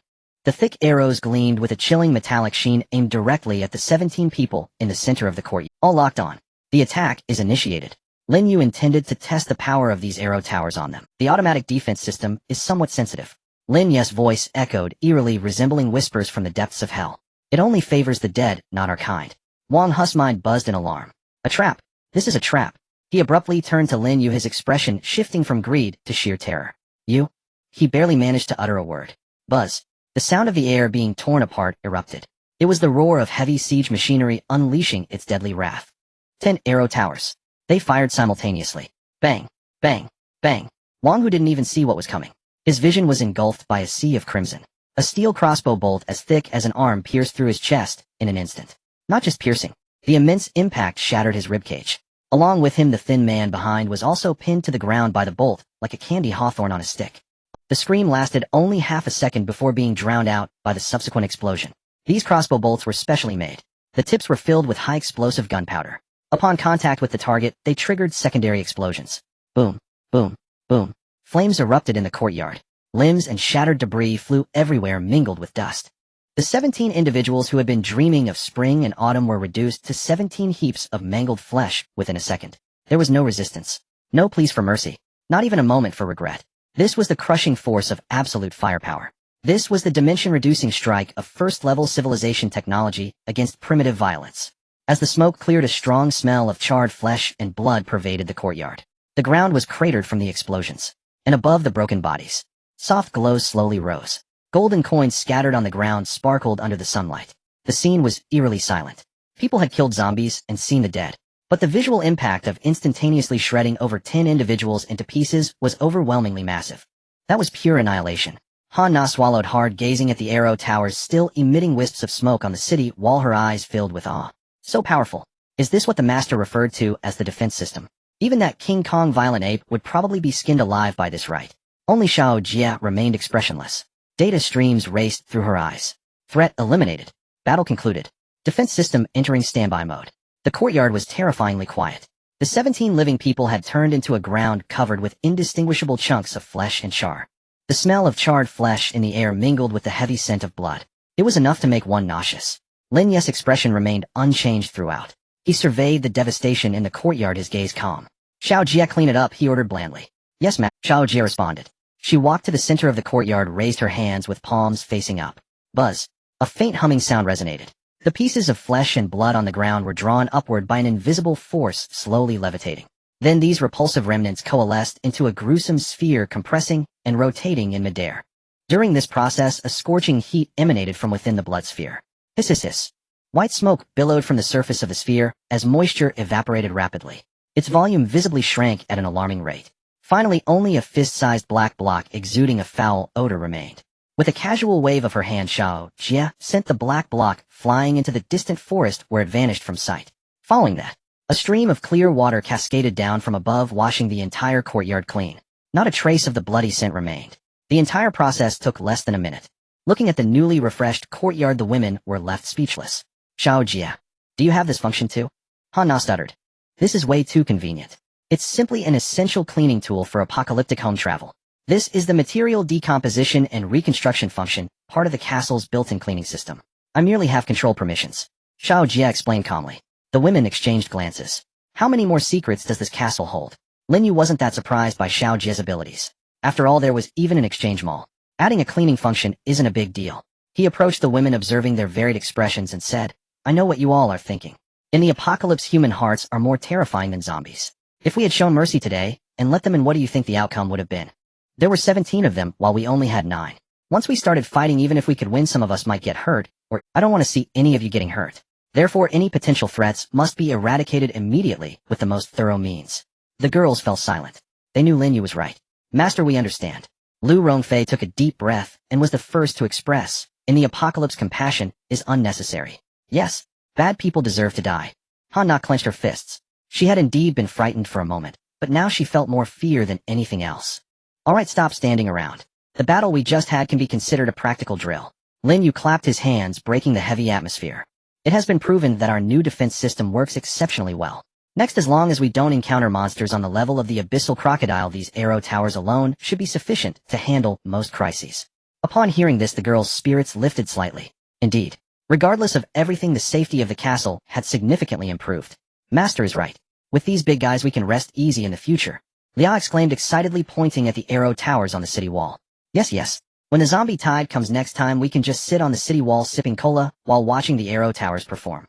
The thick arrows gleamed with a chilling metallic sheen, aimed directly at the 17 people in the center of the court. All locked on. The attack is initiated. Lin Yu intended to test the power of these arrow towers on them. The automatic defense system is somewhat sensitive. Lin Yu's voice echoed, eerily resembling whispers from the depths of hell. It only favors the dead, not our kind. Wang Hu's mind buzzed in alarm. A trap. This is a trap. He abruptly turned to Lin Yu, his expression shifting from greed to sheer terror. You? He barely managed to utter a word. Buzz. The sound of the air being torn apart erupted. It was the roar of heavy siege machinery unleashing its deadly wrath. 10 arrow towers. They fired simultaneously. Bang, bang, bang. Wang Hu didn't even see what was coming. His vision was engulfed by a sea of crimson. A steel crossbow bolt as thick as an arm pierced through his chest in an instant. Not just piercing. The immense impact shattered his ribcage. Along with him, the thin man behind was also pinned to the ground by the bolt, like a candy hawthorn on a stick. The scream lasted only half a second before being drowned out by the subsequent explosion. These crossbow bolts were specially made. The tips were filled with high explosive gunpowder. Upon contact with the target, they triggered secondary explosions. Boom, boom, boom. Flames erupted in the courtyard. Limbs and shattered debris flew everywhere, mingled with dust. The 17 individuals who had been dreaming of spring and autumn were reduced to 17 heaps of mangled flesh within a second. There was no resistance. No pleas for mercy. Not even a moment for regret. This was the crushing force of absolute firepower. This was the dimension-reducing strike of first-level civilization technology against primitive violence. As the smoke cleared, a strong smell of charred flesh and blood pervaded the courtyard. The ground was cratered from the explosions. And above the broken bodies, soft glows slowly rose. Golden coins scattered on the ground sparkled under the sunlight. The scene was eerily silent. People had killed zombies and seen the dead. But the visual impact of instantaneously shredding over 10 individuals into pieces was overwhelmingly massive. That was pure annihilation. Han Na swallowed hard, gazing at the arrow towers still emitting wisps of smoke on the city while her eyes filled with awe. So powerful. Is this what the master referred to as the defense system? Even that King Kong violent ape would probably be skinned alive by this right. Only Xiao Jia remained expressionless. Data streams raced through her eyes. Threat eliminated. Battle concluded. Defense system entering standby mode. The courtyard was terrifyingly quiet. The 17 living people had turned into a ground covered with indistinguishable chunks of flesh and char. The smell of charred flesh in the air mingled with the heavy scent of blood. It was enough to make one nauseous. Lin Yu's expression remained unchanged throughout. He surveyed the devastation in the courtyard, his gaze calm. Xiao Jia, clean it up, he ordered blandly. Yes, ma'am, Xiao Jia responded. She walked to the center of the courtyard, raised her hands with palms facing up. Buzz. A faint humming sound resonated. The pieces of flesh and blood on the ground were drawn upward by an invisible force, slowly levitating. Then these repulsive remnants coalesced into a gruesome sphere, compressing and rotating in midair. During this process, a scorching heat emanated from within the blood sphere. Hiss, hiss, hiss. White smoke billowed from the surface of the sphere as moisture evaporated rapidly. Its volume visibly shrank at an alarming rate. Finally, only a fist-sized black block exuding a foul odor remained. With a casual wave of her hand, Xiao Jia sent the black block flying into the distant forest where it vanished from sight. Following that, a stream of clear water cascaded down from above, washing the entire courtyard clean. Not a trace of the bloody scent remained. The entire process took less than a minute. Looking at the newly refreshed courtyard, the women were left speechless. Xiao Jia, do you have this function too? Han Na stuttered. This is way too convenient. It's simply an essential cleaning tool for apocalyptic home travel. This is the material decomposition and reconstruction function, part of the castle's built-in cleaning system. I merely have control permissions. Xiao Jia explained calmly. The women exchanged glances. How many more secrets does this castle hold? Lin Yu wasn't that surprised by Xiao Jia's abilities. After all, there was even an exchange mall. Adding a cleaning function isn't a big deal. He approached the women observing their varied expressions and said, I know what you all are thinking. In the apocalypse, human hearts are more terrifying than zombies. If we had shown mercy today, and let them in, what do you think the outcome would have been? There were 17 of them, while we only had 9. Once we started fighting, even if we could win, some of us might get hurt, or I don't want to see any of you getting hurt. Therefore, any potential threats must be eradicated immediately with the most thorough means. The girls fell silent. They knew Lin Yu was right. Master, we understand. Lu Rongfei took a deep breath and was the first to express, in the apocalypse, compassion is unnecessary. Yes, bad people deserve to die. Han Na clenched her fists. She had indeed been frightened for a moment, but now she felt more fear than anything else. Alright, stop standing around. The battle we just had can be considered a practical drill. Lin Yu clapped his hands, breaking the heavy atmosphere. It has been proven that our new defense system works exceptionally well. Next, as long as we don't encounter monsters on the level of the abyssal crocodile, these arrow towers alone should be sufficient to handle most crises. Upon hearing this, the girls' spirits lifted slightly. Indeed, regardless of everything, the safety of the castle had significantly improved. Master is right. With these big guys we can rest easy in the future. Liao exclaimed excitedly, pointing at the arrow towers on the city wall. Yes. When the zombie tide comes next time, we can just sit on the city wall sipping cola while watching the arrow towers perform.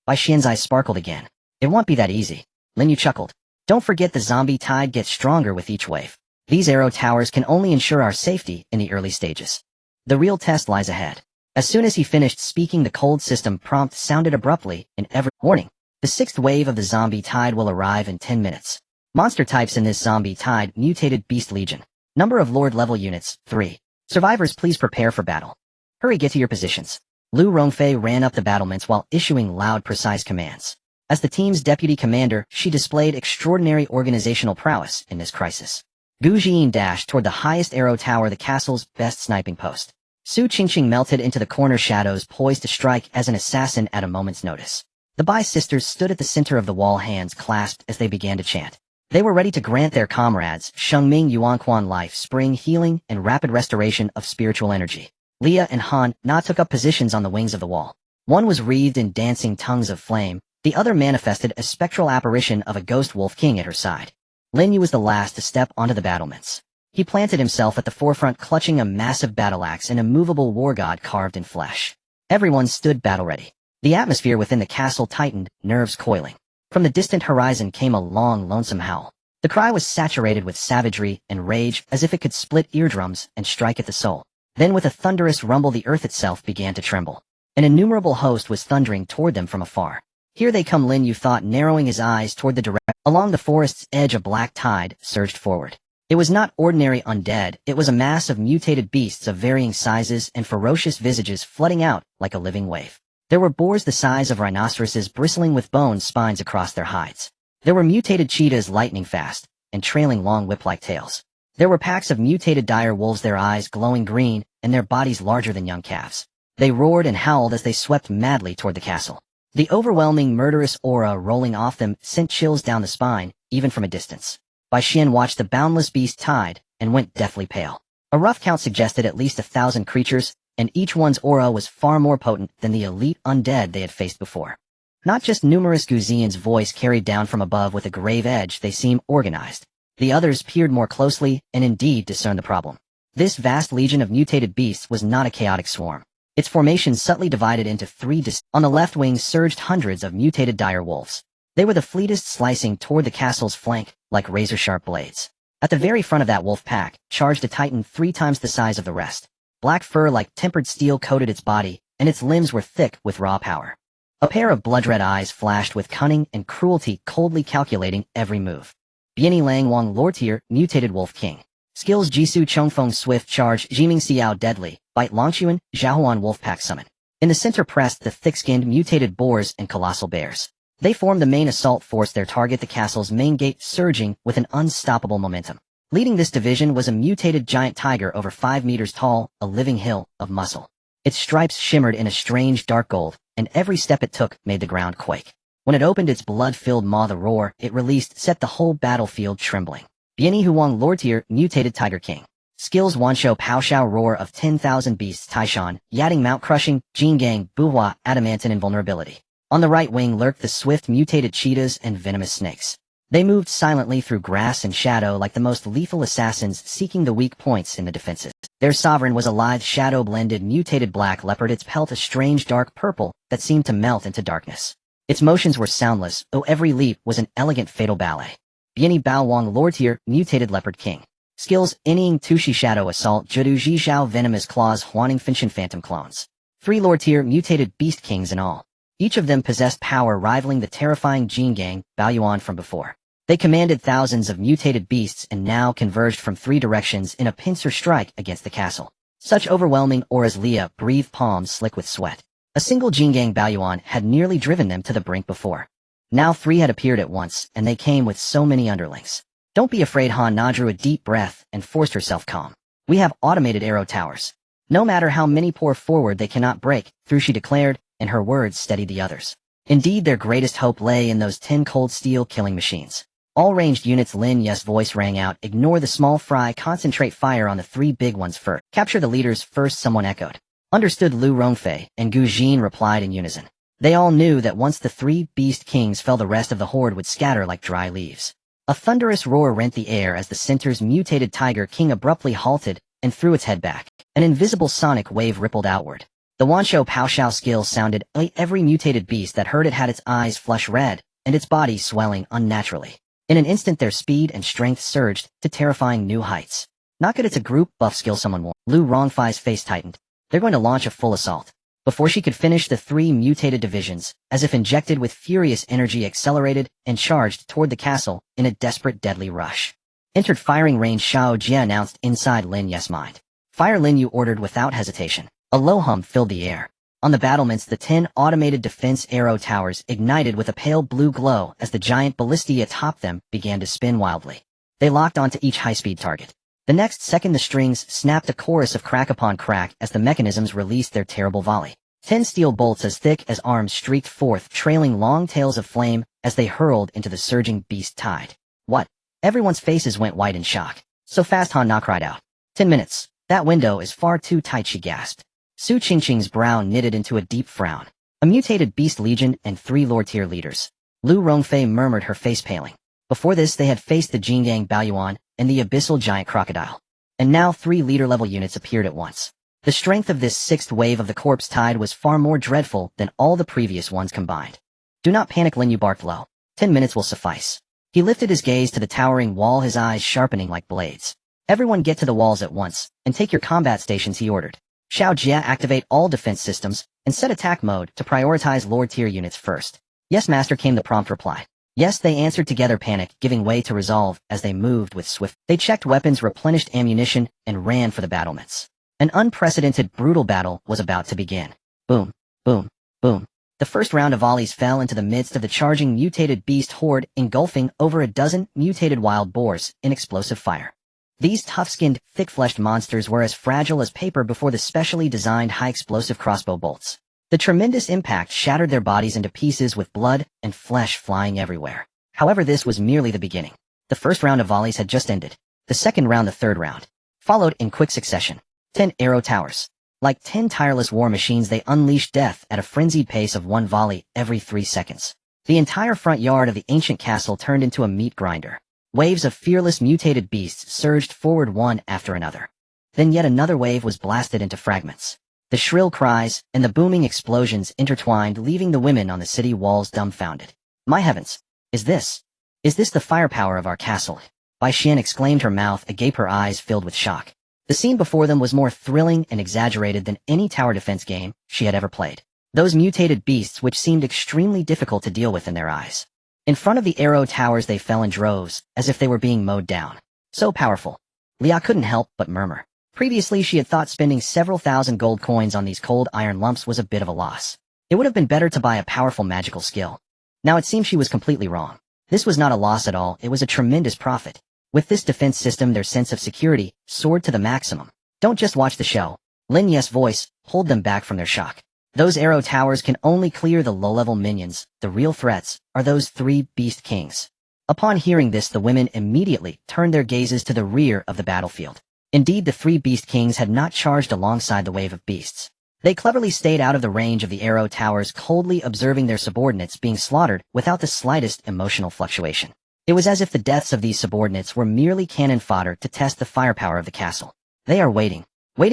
Bai Xian's eyes sparkled again. It won't be that easy. Lin Yu chuckled. Don't forget, the zombie tide gets stronger with each wave. These arrow towers can only ensure our safety in the early stages. The real test lies ahead. As soon as he finished speaking, the cold system prompt sounded abruptly in every warning. The 6th wave of the zombie tide will arrive in 10 minutes. Monster types in this zombie tide: mutated beast legion. Number of lord level units, 3. Survivors, please prepare for battle. Hurry, get to your positions. Lu Rongfei ran up the battlements while issuing loud, precise commands. As the team's deputy commander, she displayed extraordinary organizational prowess in this crisis. Gu Jin dashed toward the highest arrow tower, the castle's best sniping post. Su Qingqing melted into the corner shadows, poised to strike as an assassin at a moment's notice. The Bai sisters stood at the center of the wall, hands clasped as they began to chant. They were ready to grant their comrades Shengming Yuanquan life, spring, healing, and rapid restoration of spiritual energy. Leah and Han Na took up positions on the wings of the wall. One was wreathed in dancing tongues of flame. The other manifested a spectral apparition of a ghost wolf king at her side. Lin Yu was the last to step onto the battlements. He planted himself at the forefront, clutching a massive battle axe, an immovable war god carved in flesh. Everyone stood battle-ready. The atmosphere within the castle tightened, nerves coiling. From the distant horizon came a long, lonesome howl. The cry was saturated with savagery and rage, as if it could split eardrums and strike at the soul. Then, with a thunderous rumble, the earth itself began to tremble. An innumerable host was thundering toward them from afar. Here they come, Lin Yu thought, narrowing his eyes toward the direction. Along the forest's edge, a black tide surged forward. It was not ordinary undead, it was a mass of mutated beasts of varying sizes and ferocious visages flooding out like a living wave. There were boars the size of rhinoceroses, bristling with bone spines across their hides. There were mutated cheetahs, lightning fast, and trailing long whip-like tails. There were packs of mutated dire wolves, their eyes glowing green, and their bodies larger than young calves. They roared and howled as they swept madly toward the castle. The overwhelming murderous aura rolling off them sent chills down the spine, even from a distance. Bai Xian watched the boundless beast tide and went deathly pale. A rough count suggested at least 1,000 creatures, and each one's aura was far more potent than the elite undead they had faced before. Not just numerous. Gu Ziyan's voice carried down from above with a grave edge, they seem organized. The others peered more closely and indeed discerned the problem. This vast legion of mutated beasts was not a chaotic swarm. Its formation subtly divided into 3 On the left wing surged hundreds of mutated dire wolves. They were the fleetest, slicing toward the castle's flank like razor-sharp blades. At the very front of that wolf pack charged a titan 3 times the size of the rest. Black fur like tempered steel coated its body, and its limbs were thick with raw power. A pair of blood-red eyes flashed with cunning and cruelty, coldly calculating every move. Bieni Lang Wang Lortier, mutated wolf king. Skills: Jisoo Chongfeng swift charge, Jiming Xiao deadly, bite Longquan, Zhaohuan wolfpack summon. In the center pressed the thick-skinned mutated boars and colossal bears. They formed the main assault force, their target the castle's main gate, surging with an unstoppable momentum. Leading this division was a mutated giant tiger over 5 meters tall, a living hill of muscle. Its stripes shimmered in a strange dark gold, and every step it took made the ground quake. When it opened its blood-filled maw, the roar it released set the whole battlefield trembling. Bieni Huang Lortier, mutated tiger king. Skills: Wanshou Paoshao roar of 10,000 beasts, Taishan, Yating mount crushing, Jingang, Buhua, adamantine invulnerability. On the right wing lurked the swift mutated cheetahs and venomous snakes. They moved silently through grass and shadow like the most lethal assassins seeking the weak points in the defenses. Their sovereign was a lithe shadow-blended mutated black leopard, its pelt a strange dark purple that seemed to melt into darkness. Its motions were soundless, though every leap was an elegant fatal ballet. Bieni Bao Wang Lord Tier, mutated leopard king. Skills: Inying Tushi Shadow Assault, Judu Zhizhao Venomous Claws, Huaning Finshin Phantom Clones. 3 Lord Tier mutated beast kings in all. Each of them possessed power rivaling the terrifying Jin Gang, Baoyuan from before. They commanded thousands of mutated beasts and now converged from 3 directions in a pincer strike against the castle. Such overwhelming auras, Leah breathed, palms slick with sweat. A single Jin Gang Baoyuan had nearly driven them to the brink before. Now 3 had appeared at once, and they came with so many underlings. Don't be afraid. Han Na drew a deep breath and forced herself calm. We have automated arrow towers. No matter how many pour forward, they cannot break through, she declared, and her words steadied the others. Indeed, their greatest hope lay in those 10 cold steel killing machines. All ranged units. Lin Yu's voice rang out. Ignore the small fry, concentrate fire on the 3 big ones first. Capture the leaders first, someone echoed. Understood. Lu Rongfei and Gu Jin replied in unison. They all knew that once the 3 beast kings fell, the rest of the horde would scatter like dry leaves. A thunderous roar rent the air as the center's mutated tiger king abruptly halted and threw its head back. An invisible sonic wave rippled outward. The Wanshou Paoxiao skill sounded. Every mutated beast that heard it had its eyes flush red and its body swelling unnaturally. In an instant, their speed and strength surged to terrifying new heights. Not good. It's a group buff skill, someone warned. Lu Rongfei's face tightened. They're going to launch a full assault. Before she could finish, the 3 mutated divisions, as if injected with furious energy, accelerated and charged toward the castle in a desperate, deadly rush. Entered firing range, Xiao Jia announced inside Lin Yu's mind. Fire, Lin Yu ordered without hesitation. A low hum filled the air. On the battlements, the 10 automated defense arrow towers ignited with a pale blue glow as the giant ballista atop them began to spin wildly. They locked onto each high-speed target. The next second, the strings snapped, a chorus of crack upon crack as the mechanisms released their terrible volley. 10 steel bolts as thick as arms streaked forth, trailing long tails of flame as they hurled into the surging beast tide. What? Everyone's faces went white in shock. So fast, Han Na cried out. 10 minutes. That window is far too tight, she gasped. Su Qingqing's brow knitted into a deep frown. A mutated beast legion and 3 Lord Tier leaders. Lu Rongfei murmured, her face paling. Before this, they had faced the Jingang Baoyuan and the abyssal giant crocodile. And now 3 leader-level units appeared at once. The strength of this 6th wave of the corpse tide was far more dreadful than all the previous ones combined. Do not panic, Lin Yu barked low. 10 minutes will suffice. He lifted his gaze to the towering wall, his eyes sharpening like blades. Everyone get to the walls at once, and take your combat stations, he ordered. Xiao Jia, activate all defense systems, and set attack mode to prioritize Lord Tier units first. Yes, Master, came the prompt reply. Yes, they answered together, panic giving way to resolve as they moved with swift. They checked weapons, replenished ammunition, and ran for the battlements. An unprecedented, brutal battle was about to begin. Boom, boom, boom. The first round of volleys fell into the midst of the charging mutated beast horde, engulfing over a dozen mutated wild boars in explosive fire. These tough-skinned, thick-fleshed monsters were as fragile as paper before the specially designed high-explosive crossbow bolts. The tremendous impact shattered their bodies into pieces with blood and flesh flying everywhere. However, this was merely the beginning. The first round of volleys had just ended. The second round, the third round, followed in quick succession. 10 arrow towers. Like 10 tireless war machines, they unleashed death at a frenzied pace of 1 volley every 3 seconds. The entire front yard of the ancient castle turned into a meat grinder. Waves of fearless mutated beasts surged forward one after another. Then yet another wave was blasted into fragments. The shrill cries and the booming explosions intertwined, leaving the women on the city walls dumbfounded. My heavens! Is this the firepower of our castle? Bai Xian exclaimed, her mouth agape, her eyes filled with shock. The scene before them was more thrilling and exaggerated than any tower defense game she had ever played. Those mutated beasts, which seemed extremely difficult to deal with in their eyes. In front of the arrow towers, they fell in droves, as if they were being mowed down. So powerful. Leah couldn't help but murmur. Previously, she had thought spending several thousand gold coins on these cold iron lumps was a bit of a loss. It would have been better to buy a powerful magical skill. Now it seemed she was completely wrong. This was not a loss at all, it was a tremendous profit. With this defense system, their sense of security soared to the maximum. Don't just watch the show. Lin Yu's voice pulled them back from their shock. Those arrow towers can only clear the low-level minions. The real threats are those 3 beast kings. Upon hearing this, the women immediately turned their gazes to the rear of the battlefield. Indeed, the 3 beast kings had not charged alongside the wave of beasts. They cleverly stayed out of the range of the arrow towers, coldly observing their subordinates being slaughtered without the slightest emotional fluctuation. It was as if the deaths of these subordinates were merely cannon fodder to test the firepower of the castle. They are waiting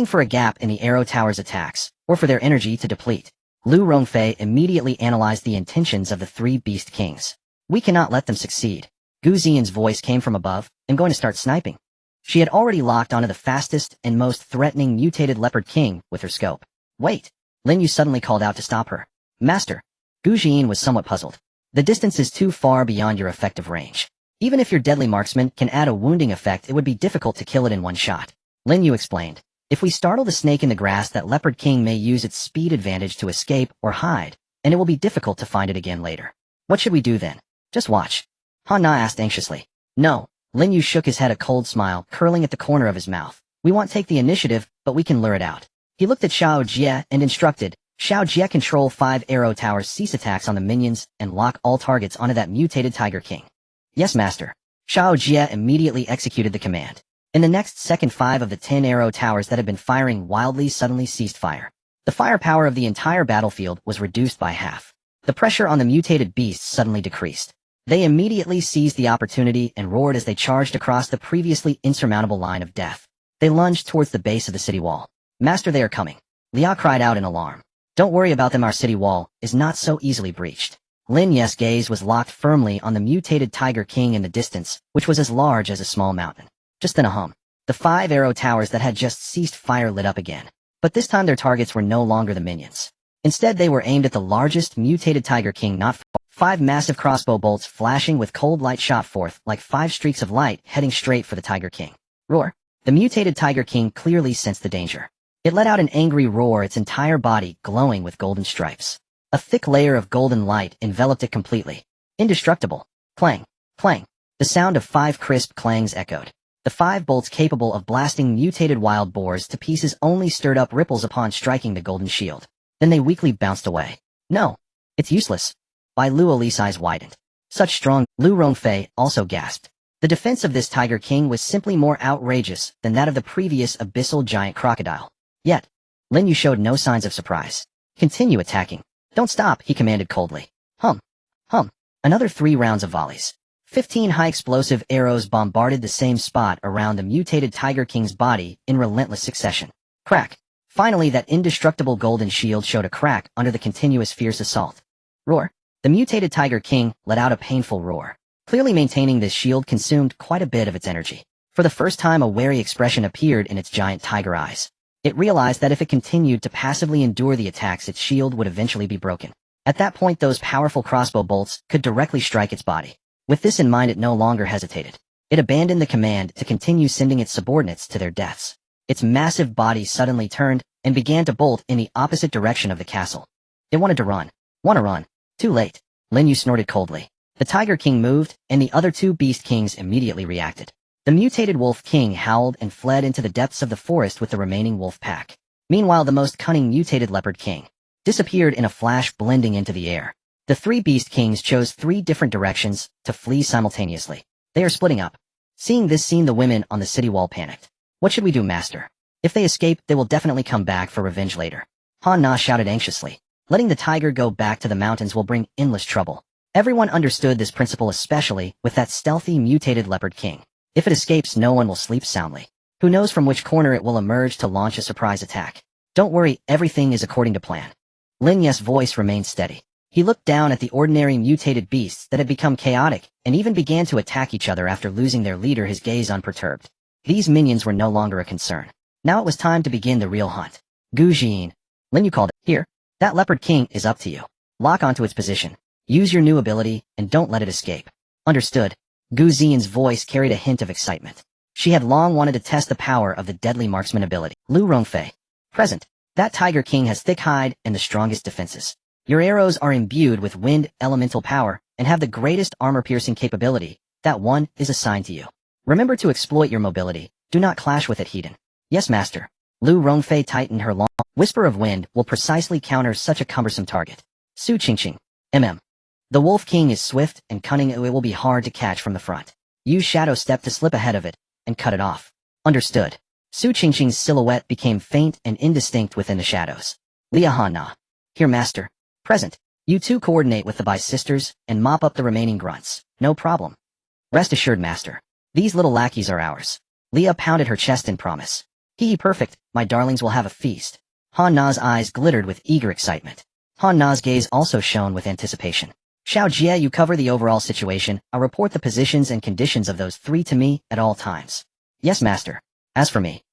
for a gap in the arrow tower's attacks, or for their energy to deplete. Lu Rongfei immediately analyzed the intentions of the three beast kings. We cannot let them succeed. Gu Xian's voice came from above. I'm going to start sniping. She had already locked onto the fastest and most threatening mutated leopard king with her scope. Wait! Lin Yu suddenly called out to stop her. Master! Gu Xian was somewhat puzzled. The distance is too far beyond your effective range. Even if your deadly marksman can add a wounding effect, it would be difficult to kill it in one shot. Lin Yu explained. If we startle the snake in the grass, that leopard king may use its speed advantage to escape or hide, and it will be difficult to find it again later. What should we do then? Just watch. Han Na asked anxiously. No. Lin Yu shook his head, a cold smile curling at the corner of his mouth. We won't take the initiative, but we can lure it out. He looked at Xiao Jie and instructed, Xiao Jie, control 5 arrow towers, cease attacks on the minions, and lock all targets onto that mutated Tiger King. Yes, master. Xiao Jie immediately executed the command. In the next second, 5 of the 10 arrow towers that had been firing wildly suddenly ceased fire. The firepower of the entire battlefield was reduced by half. The pressure on the mutated beasts suddenly decreased. They immediately seized the opportunity and roared as they charged across the previously insurmountable line of death. They lunged towards the base of the city wall. Master, they are coming. Lia cried out in alarm. Don't worry about them, our city wall is not so easily breached. Lin Yu's gaze was locked firmly on the mutated Tiger King in the distance, which was as large as a small mountain. Just then a hum. The 5 arrow towers that had just ceased fire lit up again. But this time their targets were no longer the minions. Instead, they were aimed at the largest mutated Tiger King not far. 5 massive crossbow bolts flashing with cold light shot forth like 5 streaks of light heading straight for the Tiger King. Roar! The mutated Tiger King clearly sensed the danger. It let out an angry roar, its entire body glowing with golden stripes. A thick layer of golden light enveloped it completely. Indestructible. Clang! Clang! The sound of 5 crisp clangs echoed. The 5 bolts capable of blasting mutated wild boars to pieces only stirred up ripples upon striking the golden shield. Then they weakly bounced away. No! It's useless. Bai Luoli's eyes widened. Such strong. Lu Rongfei also gasped. The defense of this Tiger King was simply more outrageous than that of the previous abyssal giant crocodile. Yet, Lin Yu showed no signs of surprise. Continue attacking. Don't stop, he commanded coldly. Hum. Hum. Another 3 rounds of volleys. 15 high-explosive arrows bombarded the same spot around the mutated Tiger King's body in relentless succession. Crack. Finally, that indestructible golden shield showed a crack under the continuous fierce assault. Roar. The mutated Tiger King let out a painful roar. Clearly maintaining this shield consumed quite a bit of its energy. For the first time, a wary expression appeared in its giant tiger eyes. It realized that if it continued to passively endure the attacks, its shield would eventually be broken. At that point, those powerful crossbow bolts could directly strike its body. With this in mind, it no longer hesitated. It abandoned the command to continue sending its subordinates to their deaths. Its massive body suddenly turned and began to bolt in the opposite direction of the castle. It wanted to run. Want to run. Too late. Lin Yu snorted coldly. The Tiger King moved, and the other 2 Beast Kings immediately reacted. The mutated Wolf King howled and fled into the depths of the forest with the remaining wolf pack. Meanwhile, the most cunning mutated Leopard King disappeared in a flash, blending into the air. The 3 Beast Kings chose 3 different directions to flee simultaneously. They are splitting up. Seeing this scene, the women on the city wall panicked. What should we do, master? If they escape, they will definitely come back for revenge later. Han Na shouted anxiously. Letting the tiger go back to the mountains will bring endless trouble. Everyone understood this principle, especially with that stealthy mutated Leopard King. If it escapes, no one will sleep soundly. Who knows from which corner it will emerge to launch a surprise attack. Don't worry, everything is according to plan. Lin Yu's voice remained steady. He looked down at the ordinary mutated beasts that had become chaotic and even began to attack each other after losing their leader, his gaze unperturbed. These minions were no longer a concern. Now it was time to begin the real hunt. Gu Jin. Lin Yu called it. Here. That Leopard King is up to you. Lock onto its position. Use your new ability and don't let it escape. Understood. Gu Xian's voice carried a hint of excitement. She had long wanted to test the power of the deadly marksman ability. Lu Rongfei. Present. That Tiger King has thick hide and the strongest defenses. Your arrows are imbued with wind elemental power and have the greatest armor-piercing capability. That one is assigned to you. Remember to exploit your mobility. Do not clash with it, Hedon. Yes, master. Lu Rongfei tightened her long whisper of wind will precisely counter such a cumbersome target. Su Qingqing. The Wolf King is swift and cunning. It will be hard to catch from the front. Use Shadow Step to slip ahead of it and cut it off. Understood. Su Qingqing's silhouette became faint and indistinct within the shadows. Lia Hana. Here, master. Present. You two coordinate with the Bai sisters and mop up the remaining grunts. No problem. Rest assured, master. These little lackeys are ours. Leah pounded her chest in promise. Hee perfect, my darlings will have a feast. Han Na's eyes glittered with eager excitement. Han Na's gaze also shone with anticipation. Xiao Jie, you cover the overall situation. I'll report the positions and conditions of those three to me at all times. Yes, master. As for me.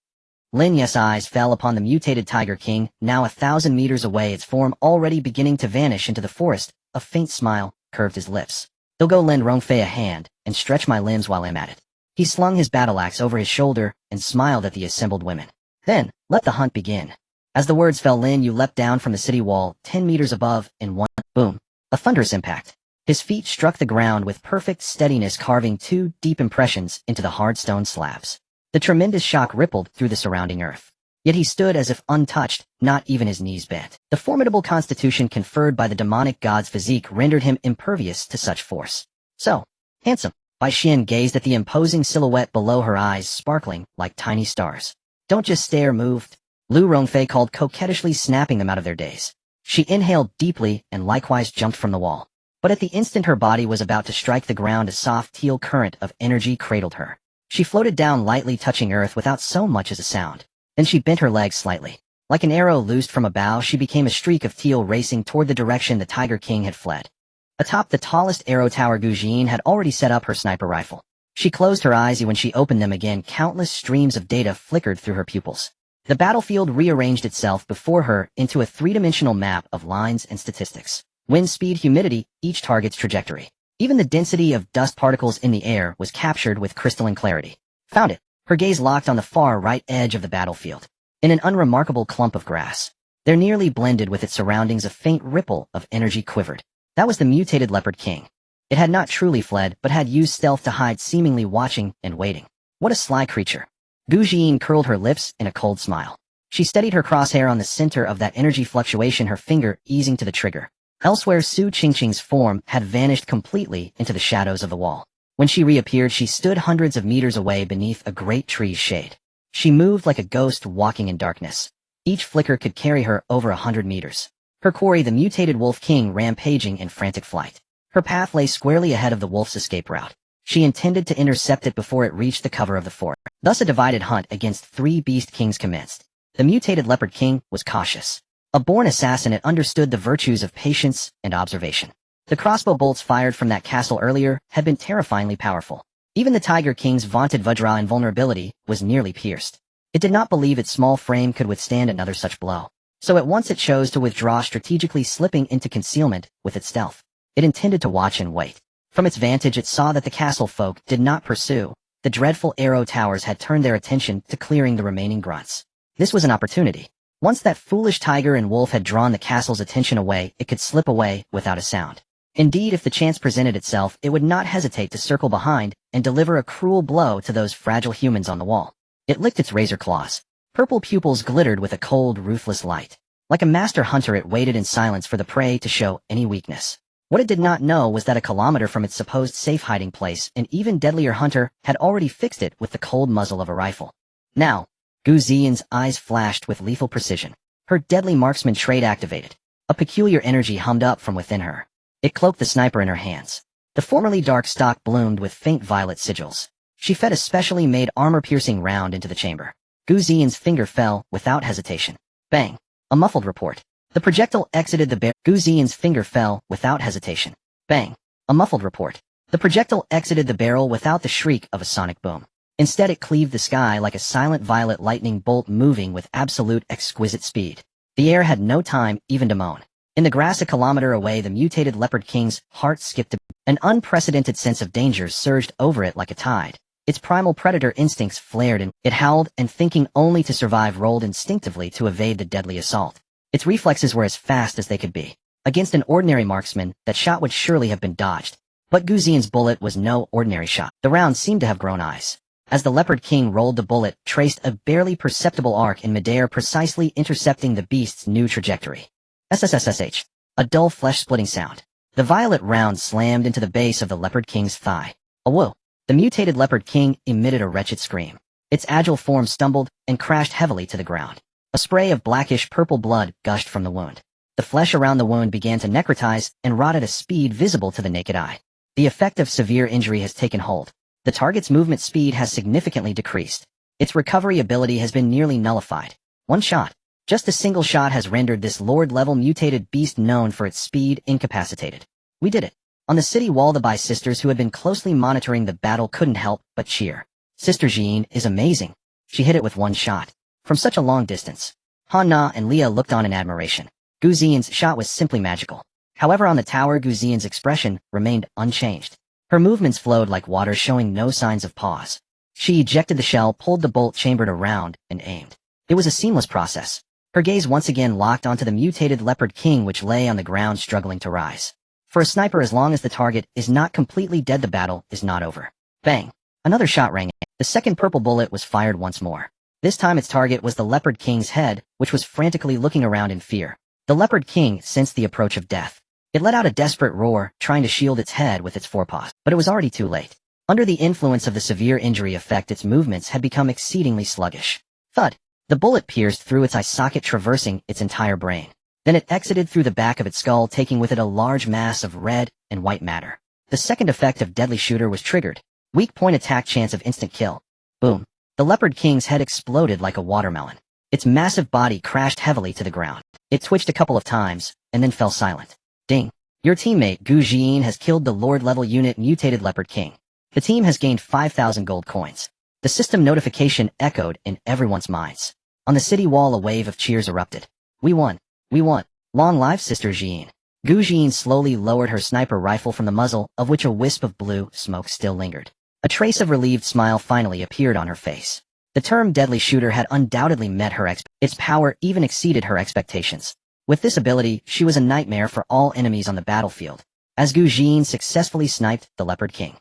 Lin Yu's eyes fell upon the mutated Tiger King, now 1,000 meters away, its form already beginning to vanish into the forest. A faint smile curved his lips. They'll go lend Rongfei a hand and stretch my limbs while I'm at it. He slung his battle axe over his shoulder and smiled at the assembled women. Then, let the hunt begin. As the words fell, Lin Yu leapt down from the city wall, 10 meters above, in one boom. A thunderous impact. His feet struck the ground with perfect steadiness, carving 2 deep impressions into the hard stone slabs. The tremendous shock rippled through the surrounding earth. Yet he stood as if untouched, not even his knees bent. The formidable constitution conferred by the demonic god's physique rendered him impervious to such force. So, handsome. Bai Xian gazed at the imposing silhouette below, her eyes sparkling like tiny stars. Don't just stare, moved. Lu Rongfei called, coquettishly snapping them out of their daze. She inhaled deeply and likewise jumped from the wall. But at the instant her body was about to strike the ground, a soft teal current of energy cradled her. She floated down lightly, touching earth without so much as a sound. Then she bent her legs slightly. Like an arrow loosed from a bow, she became a streak of teal racing toward the direction the Tiger King had fled. Atop the tallest arrow tower, Gu Jin had already set up her sniper rifle. She closed her eyes, and when she opened them again, countless streams of data flickered through her pupils. The battlefield rearranged itself before her into a 3-dimensional map of lines and statistics. Wind speed, humidity, each target's trajectory. Even the density of dust particles in the air was captured with crystalline clarity. Found it. Her gaze locked on the far right edge of the battlefield. In an unremarkable clump of grass. There, nearly blended with its surroundings, a faint ripple of energy quivered. That was the mutated Leopard King. It had not truly fled, but had used stealth to hide, seemingly watching and waiting. What a sly creature. Gu Jin curled her lips in a cold smile. She steadied her crosshair on the center of that energy fluctuation, her finger easing to the trigger. Elsewhere, Su Qingqing's form had vanished completely into the shadows of the wall. When she reappeared, she stood hundreds of meters away beneath a great tree's shade. She moved like a ghost walking in darkness. Each flicker could carry her over 100 meters. Her quarry, the mutated Wolf King, rampaging in frantic flight. Her path lay squarely ahead of the wolf's escape route. She intended to intercept it before it reached the cover of the forest. Thus a divided hunt against 3 beast kings commenced. The mutated Leopard King was cautious. A born assassin, it understood the virtues of patience and observation. The crossbow bolts fired from that castle earlier had been terrifyingly powerful. Even the Tiger King's vaunted Vajra invulnerability was nearly pierced. It did not believe its small frame could withstand another such blow. So at once it chose to withdraw, strategically slipping into concealment with its stealth. It intended to watch and wait. From its vantage, it saw that the castle folk did not pursue. The dreadful arrow towers had turned their attention to clearing the remaining grunts. This was an opportunity. Once that foolish tiger and wolf had drawn the castle's attention away, it could slip away without a sound. Indeed, if the chance presented itself, it would not hesitate to circle behind and deliver a cruel blow to those fragile humans on the wall. It licked its razor claws. Purple pupils glittered with a cold, ruthless light. Like a master hunter, it waited in silence for the prey to show any weakness. What it did not know was that a kilometer from its supposed safe hiding place, an even deadlier hunter had already fixed it with the cold muzzle of a rifle. Now, Gu Xian's eyes flashed with lethal precision. Her deadly marksman trait activated. A peculiar energy hummed up from within her. It cloaked the sniper in her hands. The formerly dark stock bloomed with faint violet sigils. She fed a specially made armor-piercing round into the chamber. Gu Xian's finger fell without hesitation. Bang! A muffled report. The projectile exited the barrel. Gu Xian's finger fell without hesitation. Bang! A muffled report. The projectile exited the barrel without the shriek of a sonic boom. Instead, it cleaved the sky like a silent violet lightning bolt, moving with absolute exquisite speed. The air had no time even to moan. In the grass a kilometer away, the mutated Leopard King's heart skipped a beat. An unprecedented sense of danger surged over it like a tide. Its primal predator instincts flared, and it howled, and thinking only to survive, rolled instinctively to evade the deadly assault. Its reflexes were as fast as they could be. Against an ordinary marksman, that shot would surely have been dodged. But Gu Xian's bullet was no ordinary shot. The round seemed to have grown eyes. As the Leopard King rolled, the bullet traced a barely perceptible arc in midair, precisely intercepting the beast's new trajectory. SSSSH. A dull flesh-splitting sound. The violet round slammed into the base of the Leopard King's thigh. A whoa! The mutated Leopard King emitted a wretched scream. Its agile form stumbled and crashed heavily to the ground. A spray of blackish-purple blood gushed from the wound. The flesh around the wound began to necrotize and rot at a speed visible to the naked eye. The effect of severe injury has taken hold. The target's movement speed has significantly decreased. Its recovery ability has been nearly nullified. One shot. Just a single shot has rendered this Lord-level mutated beast known for its speed incapacitated. We did it. On the city wall, the Bai sisters who had been closely monitoring the battle couldn't help but cheer. Sister Jean is amazing. She hit it with one shot. From such a long distance. Han Na and Leah looked on in admiration. Gu Xian's shot was simply magical. However, on the tower, Gu Xian's expression remained unchanged. Her movements flowed like water, showing no signs of pause. She ejected the shell, pulled the bolt chambered around, and aimed. It was a seamless process. Her gaze once again locked onto the mutated leopard king which lay on the ground struggling to rise. For a sniper, as long as the target is not completely dead, the battle is not over. Bang! Another shot rang. The second purple bullet was fired once more. This time its target was the leopard king's head, which was frantically looking around in fear. The leopard king sensed the approach of death. It let out a desperate roar, trying to shield its head with its forepaws, but it was already too late. Under the influence of the severe injury effect, its movements had become exceedingly sluggish. Thud! The bullet pierced through its eye socket, traversing its entire brain. Then it exited through the back of its skull, taking with it a large mass of red and white matter. The second effect of Deadly Shooter was triggered. Weak point attack, chance of instant kill. Boom. The leopard king's head exploded like a watermelon. Its massive body crashed heavily to the ground. It twitched a couple of times, and then fell silent. Ding. Your teammate Gu Xian has killed the Lord-level unit mutated leopard king. The team has gained 5,000 gold coins. The system notification echoed in everyone's minds. On the city wall, a wave of cheers erupted. We won. We won. Long live Sister Jean. Gu Xian slowly lowered her sniper rifle from the muzzle, of which a wisp of blue smoke still lingered. A trace of relieved smile finally appeared on her face. The term Deadly Shooter had undoubtedly met her its power even exceeded her expectations. With this ability, she was a nightmare for all enemies on the battlefield, as Gu Xian successfully sniped the Leopard King.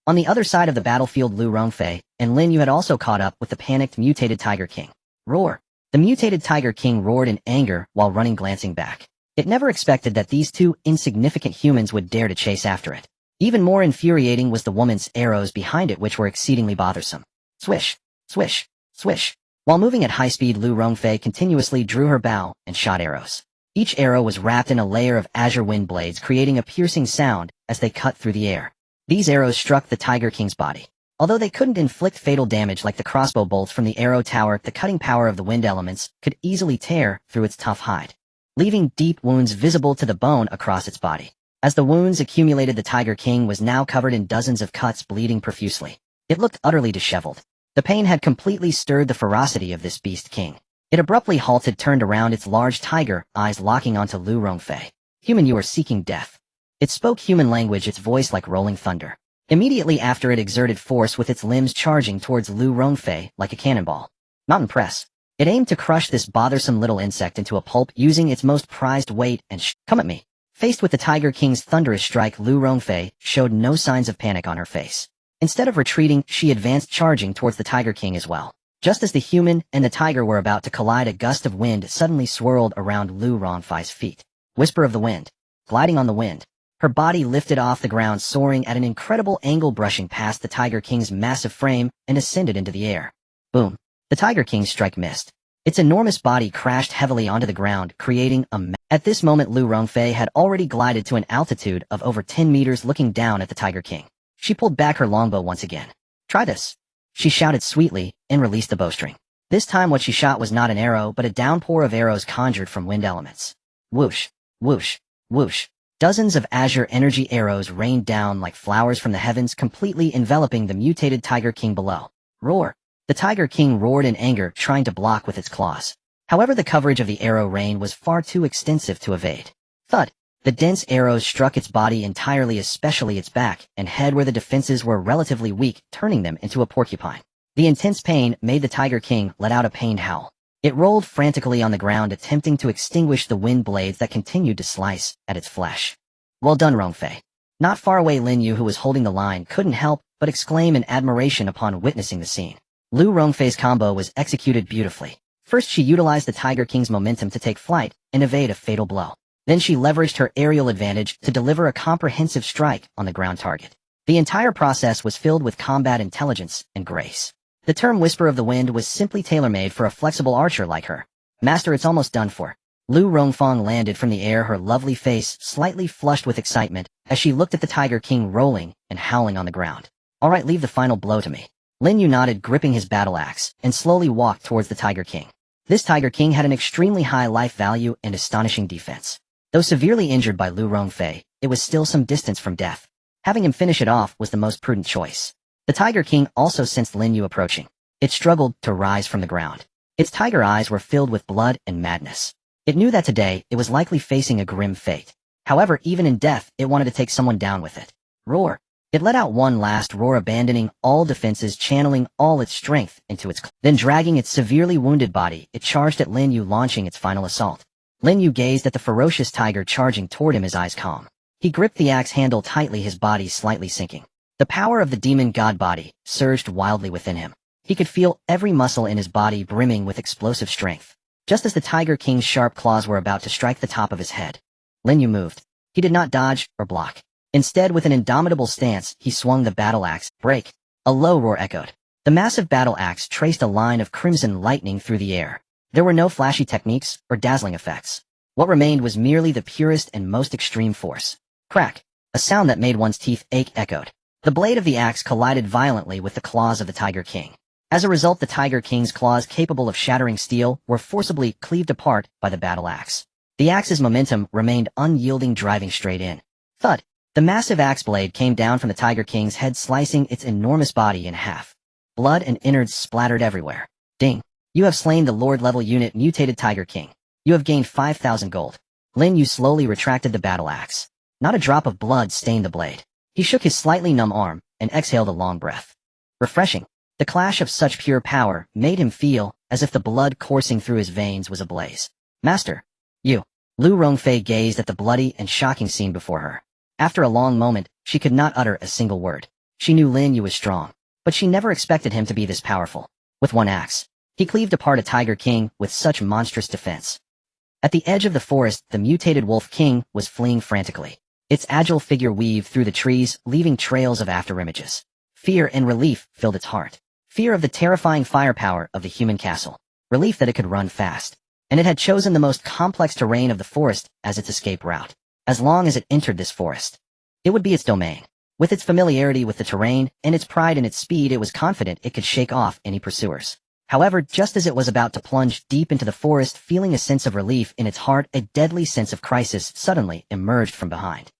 On the other side of the battlefield, Lu Rongfei and Lin Yu had also caught up with the panicked mutated Tiger King. Roar! The mutated Tiger King roared in anger while running, glancing back. It never expected that these two insignificant humans would dare to chase after it. Even more infuriating was the woman's arrows behind it, which were exceedingly bothersome. Swish! Swish! Swish! While moving at high speed, Lu Rongfei continuously drew her bow and shot arrows. Each arrow was wrapped in a layer of azure wind blades, creating a piercing sound as they cut through the air. These arrows struck the Tiger King's body. Although they couldn't inflict fatal damage like the crossbow bolts from the arrow tower, the cutting power of the wind elements could easily tear through its tough hide, leaving deep wounds visible to the bone across its body. As the wounds accumulated, the Tiger King was now covered in dozens of cuts, bleeding profusely. It looked utterly disheveled. The pain had completely stirred the ferocity of this beast king. It abruptly halted, turned around, its large tiger eyes locking onto Lu Rongfei. Human, you are seeking death. It spoke human language, its voice like rolling thunder. Immediately after, it exerted force with its limbs, charging towards Lu Rongfei like a cannonball. Not impressed. It aimed to crush this bothersome little insect into a pulp, using its most prized weight and come at me. Faced with the Tiger King's thunderous strike, Lu Rongfei showed no signs of panic on her face. Instead of retreating, she advanced, charging towards the Tiger King as well. Just as the human and the tiger were about to collide, a gust of wind suddenly swirled around Lu Rongfei's feet. Whisper of the wind. Gliding on the wind. Her body lifted off the ground, soaring at an incredible angle, brushing past the Tiger King's massive frame and ascended into the air. Boom. The Tiger King's strike missed. Its enormous body crashed heavily onto the ground, creating a mess. At this moment, Lu Rongfei had already glided to an altitude of over 10 meters, looking down at the Tiger King. She pulled back her longbow once again. Try this. She shouted sweetly and released the bowstring. This time what she shot was not an arrow, but a downpour of arrows conjured from wind elements. Whoosh, whoosh, whoosh. Dozens of azure energy arrows rained down like flowers from the heavens, completely enveloping the mutated Tiger King below. Roar. The Tiger King roared in anger, trying to block with its claws. However, the coverage of the arrow rain was far too extensive to evade. Thud. The dense arrows struck its body entirely, especially its back and head where the defenses were relatively weak, turning them into a porcupine. The intense pain made the Tiger King let out a pained howl. It rolled frantically on the ground, attempting to extinguish the wind blades that continued to slice at its flesh. Well done, Rongfei. Not far away, Lin Yu, who was holding the line, couldn't help but exclaim in admiration upon witnessing the scene. Lu Rongfei's combo was executed beautifully. First, she utilized the Tiger King's momentum to take flight and evade a fatal blow. Then she leveraged her aerial advantage to deliver a comprehensive strike on the ground target. The entire process was filled with combat intelligence and grace. The term Whisper of the Wind was simply tailor-made for a flexible archer like her. Master, it's almost done for. Lu Rongfeng landed from the air, her lovely face slightly flushed with excitement as she looked at the Tiger King rolling and howling on the ground. All right, leave the final blow to me. Lin Yu nodded, gripping his battle axe, and slowly walked towards the Tiger King. This Tiger King had an extremely high life value and astonishing defense. Though severely injured by Lu Rongfei, it was still some distance from death. Having him finish it off was the most prudent choice. The Tiger King also sensed Lin Yu approaching. It struggled to rise from the ground. Its tiger eyes were filled with blood and madness. It knew that today it was likely facing a grim fate. However, even in death, it wanted to take someone down with it. Roar. It let out one last roar, abandoning all defenses, channeling all its strength into its then dragging its severely wounded body, it charged at Lin Yu, launching its final assault. Lin Yu gazed at the ferocious tiger charging toward him, his eyes calm. He gripped the axe handle tightly, his body slightly sinking. The power of the demon god body surged wildly within him. He could feel every muscle in his body brimming with explosive strength. Just as the Tiger King's sharp claws were about to strike the top of his head, Lin Yu moved. He did not dodge or block. Instead, with an indomitable stance, he swung the battle axe. Break! A low roar echoed. The massive battle axe traced a line of crimson lightning through the air. There were no flashy techniques or dazzling effects. What remained was merely the purest and most extreme force. Crack! A sound that made one's teeth ache echoed. The blade of the axe collided violently with the claws of the Tiger King. As a result, the Tiger King's claws, capable of shattering steel, were forcibly cleaved apart by the battle axe. The axe's momentum remained unyielding, driving straight in. Thud! The massive axe blade came down from the Tiger King's head, slicing its enormous body in half. Blood and innards splattered everywhere. Ding! You have slain the Lord-level unit mutated Tiger King. You have gained 5,000 gold. Lin Yu slowly retracted the battle axe. Not a drop of blood stained the blade. He shook his slightly numb arm and exhaled a long breath. Refreshing. The clash of such pure power made him feel as if the blood coursing through his veins was ablaze. Master! You! Lu Rongfei gazed at the bloody and shocking scene before her. After a long moment, she could not utter a single word. She knew Lin Yu was strong, but she never expected him to be this powerful. With one axe, he cleaved apart a Tiger King with such monstrous defense. At the edge of the forest, the mutated Wolf King was fleeing frantically. Its agile figure weaved through the trees, leaving trails of afterimages. Fear and relief filled its heart. Fear of the terrifying firepower of the human castle. Relief that it could run fast. And it had chosen the most complex terrain of the forest as its escape route. As long as it entered this forest, it would be its domain. With its familiarity with the terrain and its pride in its speed, it was confident it could shake off any pursuers. However, just as it was about to plunge deep into the forest, feeling a sense of relief in its heart, a deadly sense of crisis suddenly emerged from behind.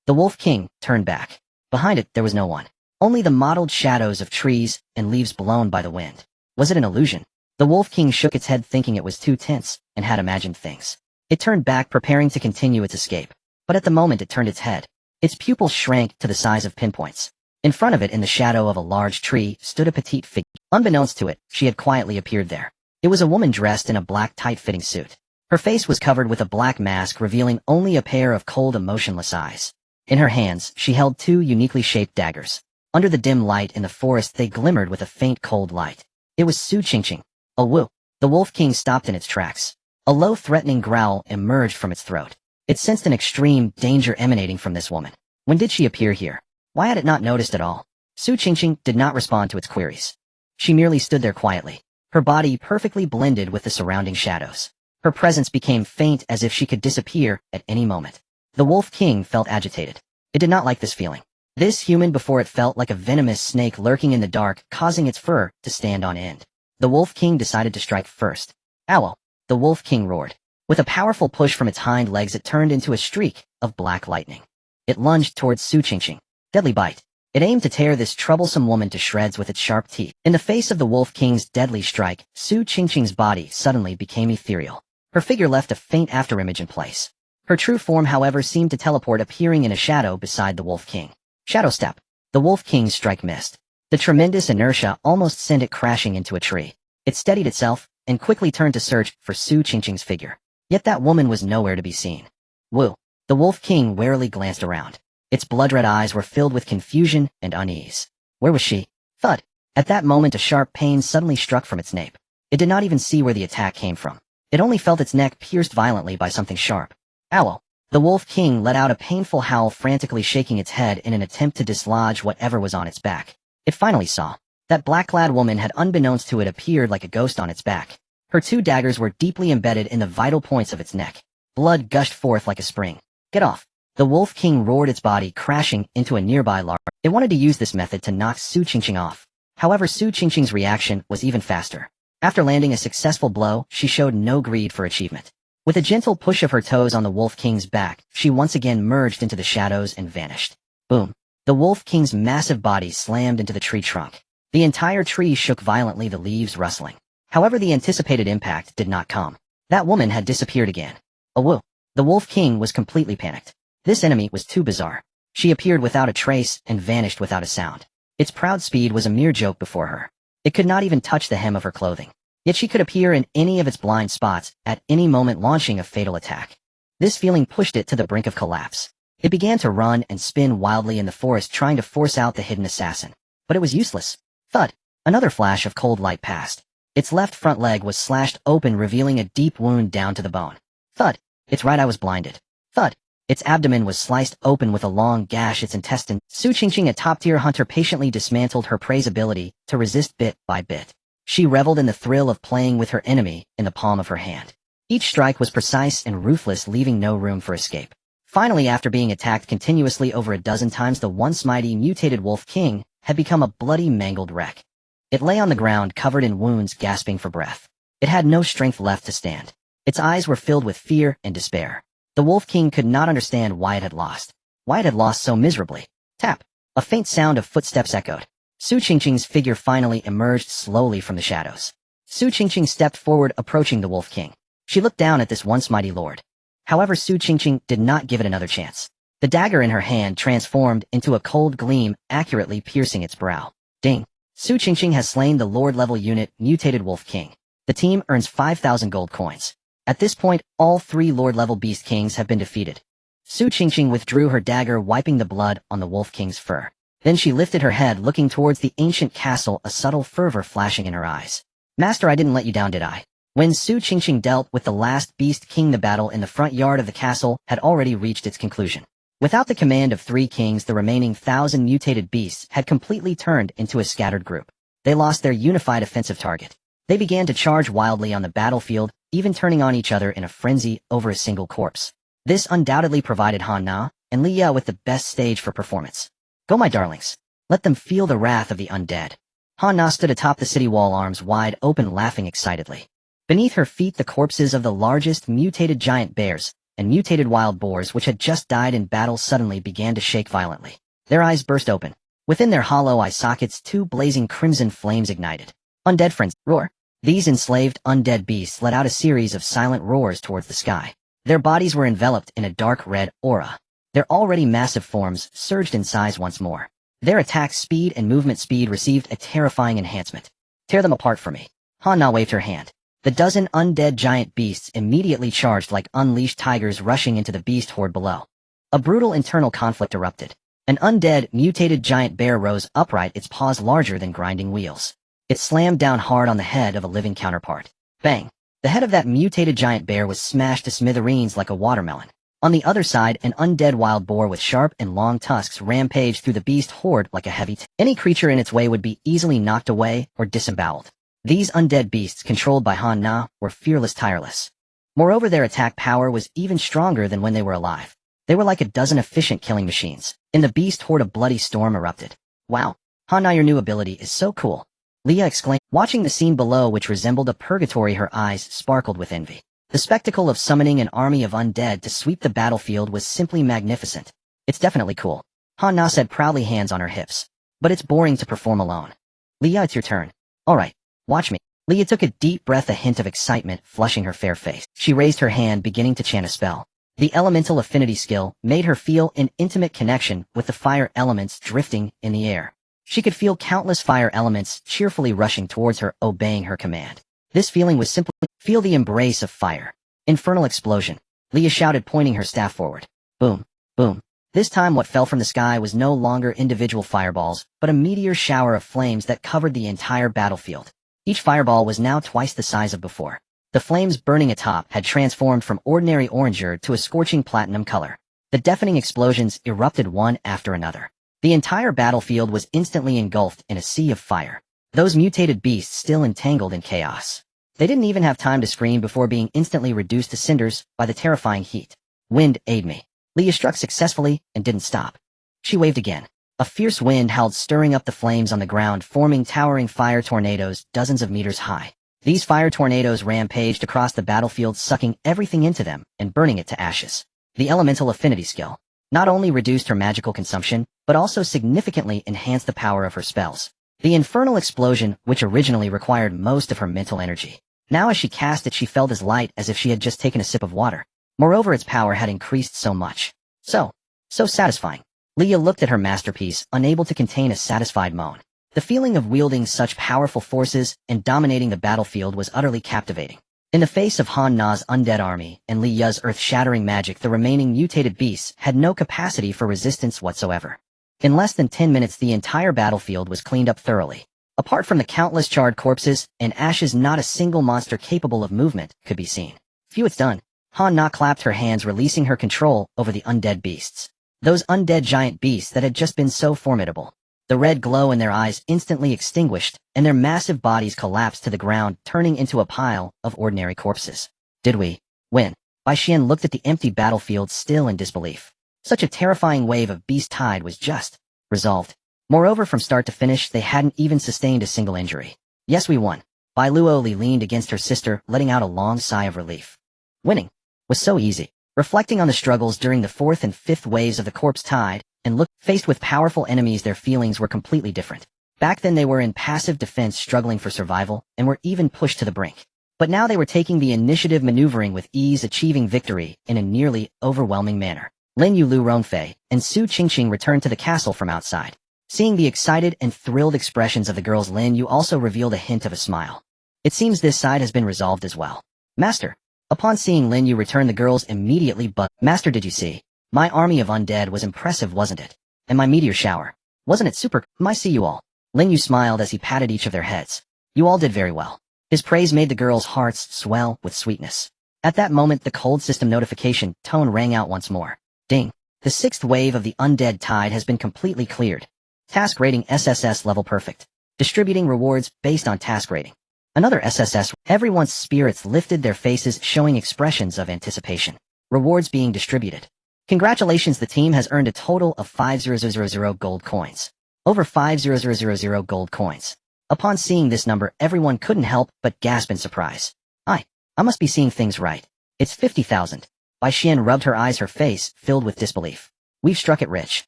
The Wolf King turned back. Behind it, there was no one. Only the mottled shadows of trees and leaves blown by the wind. Was it an illusion? The Wolf King shook its head, thinking it was too tense, and had imagined things. It turned back, preparing to continue its escape. But at the moment it turned its head, its pupils shrank to the size of pinpoints. In front of it, in the shadow of a large tree, stood a petite figure. Unbeknownst to it, she had quietly appeared there. It was a woman dressed in a black tight-fitting suit. Her face was covered with a black mask, revealing only a pair of cold, emotionless eyes. In her hands, she held two uniquely shaped daggers. Under the dim light in the forest, they glimmered with a faint, cold light. It was Su Qingqing. A woo! The Wolf King stopped in its tracks. A low, threatening growl emerged from its throat. It sensed an extreme danger emanating from this woman. When did she appear here? Why had it not noticed at all? Su Qingqing did not respond to its queries. She merely stood there quietly, her body perfectly blended with the surrounding shadows. Her presence became faint, as if she could disappear at any moment. The Wolf King felt agitated. It did not like this feeling. This human before it felt like a venomous snake lurking in the dark, causing its fur to stand on end. The Wolf King decided to strike first. Owl! The Wolf King roared. With a powerful push from its hind legs, it turned into a streak of black lightning. It lunged towards Su Qingqing. Deadly bite. It aimed to tear this troublesome woman to shreds with its sharp teeth. In the face of the Wolf King's deadly strike, Su Qingqing's body suddenly became ethereal. Her figure left a faint afterimage in place. Her true form, however, seemed to teleport, appearing in a shadow beside the Wolf King. Shadow step. The Wolf King's strike missed. The tremendous inertia almost sent it crashing into a tree. It steadied itself and quickly turned to search for Su Qingqing's figure. Yet that woman was nowhere to be seen. Woo! The Wolf King warily glanced around. Its blood-red eyes were filled with confusion and unease. Where was she? Thud! At that moment, a sharp pain suddenly struck from its nape. It did not even see where the attack came from. It only felt its neck pierced violently by something sharp. Owl! The Wolf King let out a painful howl, frantically shaking its head in an attempt to dislodge whatever was on its back. It finally saw. That black-clad woman had, unbeknownst to it, appeared like a ghost on its back. Her two daggers were deeply embedded in the vital points of its neck. Blood gushed forth like a spring. Get off! The Wolf King roared, its body crashing into a nearby large. It wanted to use this method to knock Su Qingqing off. However, Su Qingqing's reaction was even faster. After landing a successful blow, she showed no greed for achievement. With a gentle push of her toes on the Wolf King's back, she once again merged into the shadows and vanished. Boom. The Wolf King's massive body slammed into the tree trunk. The entire tree shook violently, the leaves rustling. However, the anticipated impact did not come. That woman had disappeared again. Woo! The Wolf King was completely panicked. This enemy was too bizarre. She appeared without a trace and vanished without a sound. Its proud speed was a mere joke before her. It could not even touch the hem of her clothing. Yet she could appear in any of its blind spots at any moment, launching a fatal attack. This feeling pushed it to the brink of collapse. It began to run and spin wildly in the forest, trying to force out the hidden assassin. But it was useless. Thud! Another flash of cold light passed. Its left front leg was slashed open, revealing a deep wound down to the bone. Thud! Its right eye was blinded. Thud! Its abdomen was sliced open with a long gash. Its intestine. Su Qingqing, a top-tier hunter, patiently dismantled her prey's ability to resist bit by bit. She reveled in the thrill of playing with her enemy in the palm of her hand. Each strike was precise and ruthless, leaving no room for escape. Finally, after being attacked continuously over a dozen times, the once mighty mutated Wolf King had become a bloody, mangled wreck. It lay on the ground, covered in wounds, gasping for breath. It had no strength left to stand. Its eyes were filled with fear and despair. The Wolf King could not understand why it had lost. Why it had lost so miserably. Tap! A faint sound of footsteps echoed. Su Qingqing's figure finally emerged slowly from the shadows. Su Qingqing stepped forward, approaching the Wolf King. She looked down at this once mighty lord. However, Su Qingqing did not give it another chance. The dagger in her hand transformed into a cold gleam, accurately piercing its brow. Ding! Su Qingqing has slain the Lord-level unit, mutated Wolf King. The team earns 5,000 gold coins. At this point, all 3 Lord-level Beast Kings have been defeated. Su Qingqing withdrew her dagger, wiping the blood on the Wolf King's fur. Then she lifted her head, looking towards the ancient castle, a subtle fervor flashing in her eyes. Master, I didn't let you down, did I? When Su Qingqing dealt with the last Beast King, the battle in the front yard of the castle had already reached its conclusion. Without the command of 3 kings, the remaining 1,000 mutated beasts had completely turned into a scattered group. They lost their unified offensive target. They began to charge wildly on the battlefield, even turning on each other in a frenzy over a single corpse. This undoubtedly provided Han Na and Li Yu with the best stage for performance. Go, my darlings. Let them feel the wrath of the undead. Han Na stood atop the city wall, arms wide open, laughing excitedly. Beneath her feet, the corpses of the largest mutated giant bears and mutated wild boars, which had just died in battle, suddenly began to shake violently. Their eyes burst open. Within their hollow eye sockets, 2 blazing crimson flames ignited. Undead friends, roar! These enslaved undead beasts let out a series of silent roars towards the sky. Their bodies were enveloped in a dark red aura. Their already massive forms surged in size once more. Their attack speed and movement speed received a terrifying enhancement. Tear them apart for me. Han Na waved her hand. The dozen undead giant beasts immediately charged like unleashed tigers, rushing into the beast horde below. A brutal internal conflict erupted. An undead, mutated giant bear rose upright, its paws larger than grinding wheels. It slammed down hard on the head of a living counterpart. Bang! The head of that mutated giant bear was smashed to smithereens like a watermelon. On the other side, an undead wild boar with sharp and long tusks rampaged through the beast horde like a heavy Any creature in its way would be easily knocked away or disemboweled. These undead beasts, controlled by Han Na, were fearless, tireless. Moreover, their attack power was even stronger than when they were alive. They were like a dozen efficient killing machines. In the beast horde, a bloody storm erupted. Wow! Han Na, your new ability is so cool! Li Yu exclaimed. Watching the scene below, which resembled a purgatory, her eyes sparkled with envy. The spectacle of summoning an army of undead to sweep the battlefield was simply magnificent. It's definitely cool. Han Na said proudly, hands on her hips. But it's boring to perform alone. Li Yu, it's your turn. Alright, watch me. Li Yu took a deep breath, a hint of excitement flushing her fair face. She raised her hand, beginning to chant a spell. The elemental affinity skill made her feel an intimate connection with the fire elements drifting in the air. She could feel countless fire elements cheerfully rushing towards her, obeying her command. This feeling was simply, feel the embrace of fire. Infernal explosion. Li Yu shouted, pointing her staff forward. Boom, boom. This time what fell from the sky was no longer individual fireballs, but a meteor shower of flames that covered the entire battlefield. Each fireball was now twice the size of before. The flames burning atop had transformed from ordinary orange to a scorching platinum color. The deafening explosions erupted one after another. The entire battlefield was instantly engulfed in a sea of fire. Those mutated beasts still entangled in chaos. They didn't even have time to scream before being instantly reduced to cinders by the terrifying heat. Wind, aid me. Leah struck successfully and didn't stop. She waved again. A fierce wind howled, stirring up the flames on the ground, forming towering fire tornadoes dozens of meters high. These fire tornadoes rampaged across the battlefield, sucking everything into them and burning it to ashes. The elemental affinity skill not only reduced her magical consumption, but also significantly enhanced the power of her spells. The infernal explosion, which originally required most of her mental energy, now as she cast it she felt as light as if she had just taken a sip of water. Moreover, its power had increased so much. So satisfying. Leah looked at her masterpiece, unable to contain a satisfied moan. The feeling of wielding such powerful forces and dominating the battlefield was utterly captivating. In the face of Han Na's undead army and Li Yu's earth-shattering magic, the remaining mutated beasts had no capacity for resistance whatsoever. In less than 10 minutes the entire battlefield was cleaned up thoroughly. Apart from the countless charred corpses and ashes, not a single monster capable of movement could be seen. Phew, it's done. Han Na clapped her hands, releasing her control over the undead beasts. Those undead giant beasts that had just been so formidable. The red glow in their eyes instantly extinguished, and their massive bodies collapsed to the ground, turning into a pile of ordinary corpses. Did we win? Bai Xian looked at the empty battlefield, still in disbelief. Such a terrifying wave of beast tide was just resolved. Moreover, from start to finish, they hadn't even sustained a single injury. Yes, we won. Bai Luoli leaned against her sister, letting out a long sigh of relief. Winning was so easy. Reflecting on the struggles during the fourth and fifth waves of the corpse tide, and faced with powerful enemies, their feelings were completely different. Back then they were in passive defense, struggling for survival, and were even pushed to the brink. But now they were taking the initiative, maneuvering with ease, achieving victory in a nearly overwhelming manner. Lin Yu, Lu Rongfei, and Su Qingqing returned to the castle from outside. Seeing the excited and thrilled expressions of the girls, Lin Yu also revealed a hint of a smile. It seems this side has been resolved as well. Master. Upon seeing Lin Yu return, the girls immediately Master, did you see? My army of undead was impressive, wasn't it? And my meteor shower. Wasn't it super? I see you all. Lin Yu smiled as he patted each of their heads. You all did very well. His praise made the girls' hearts swell with sweetness. At that moment the cold system notification tone rang out once more. Ding. The sixth wave of the undead tide has been completely cleared. Task rating SSS level perfect. Distributing rewards based on task rating. Another SSS. Everyone's spirits lifted, their faces showing expressions of anticipation. Rewards being distributed. Congratulations, the team has earned a total of 5,000 gold coins. Over 5,000 gold coins. Upon seeing this number, everyone couldn't help but gasp in surprise. I must be seeing things right. It's 50,000. Bai Xian rubbed her eyes, her face filled with disbelief. We've struck it rich.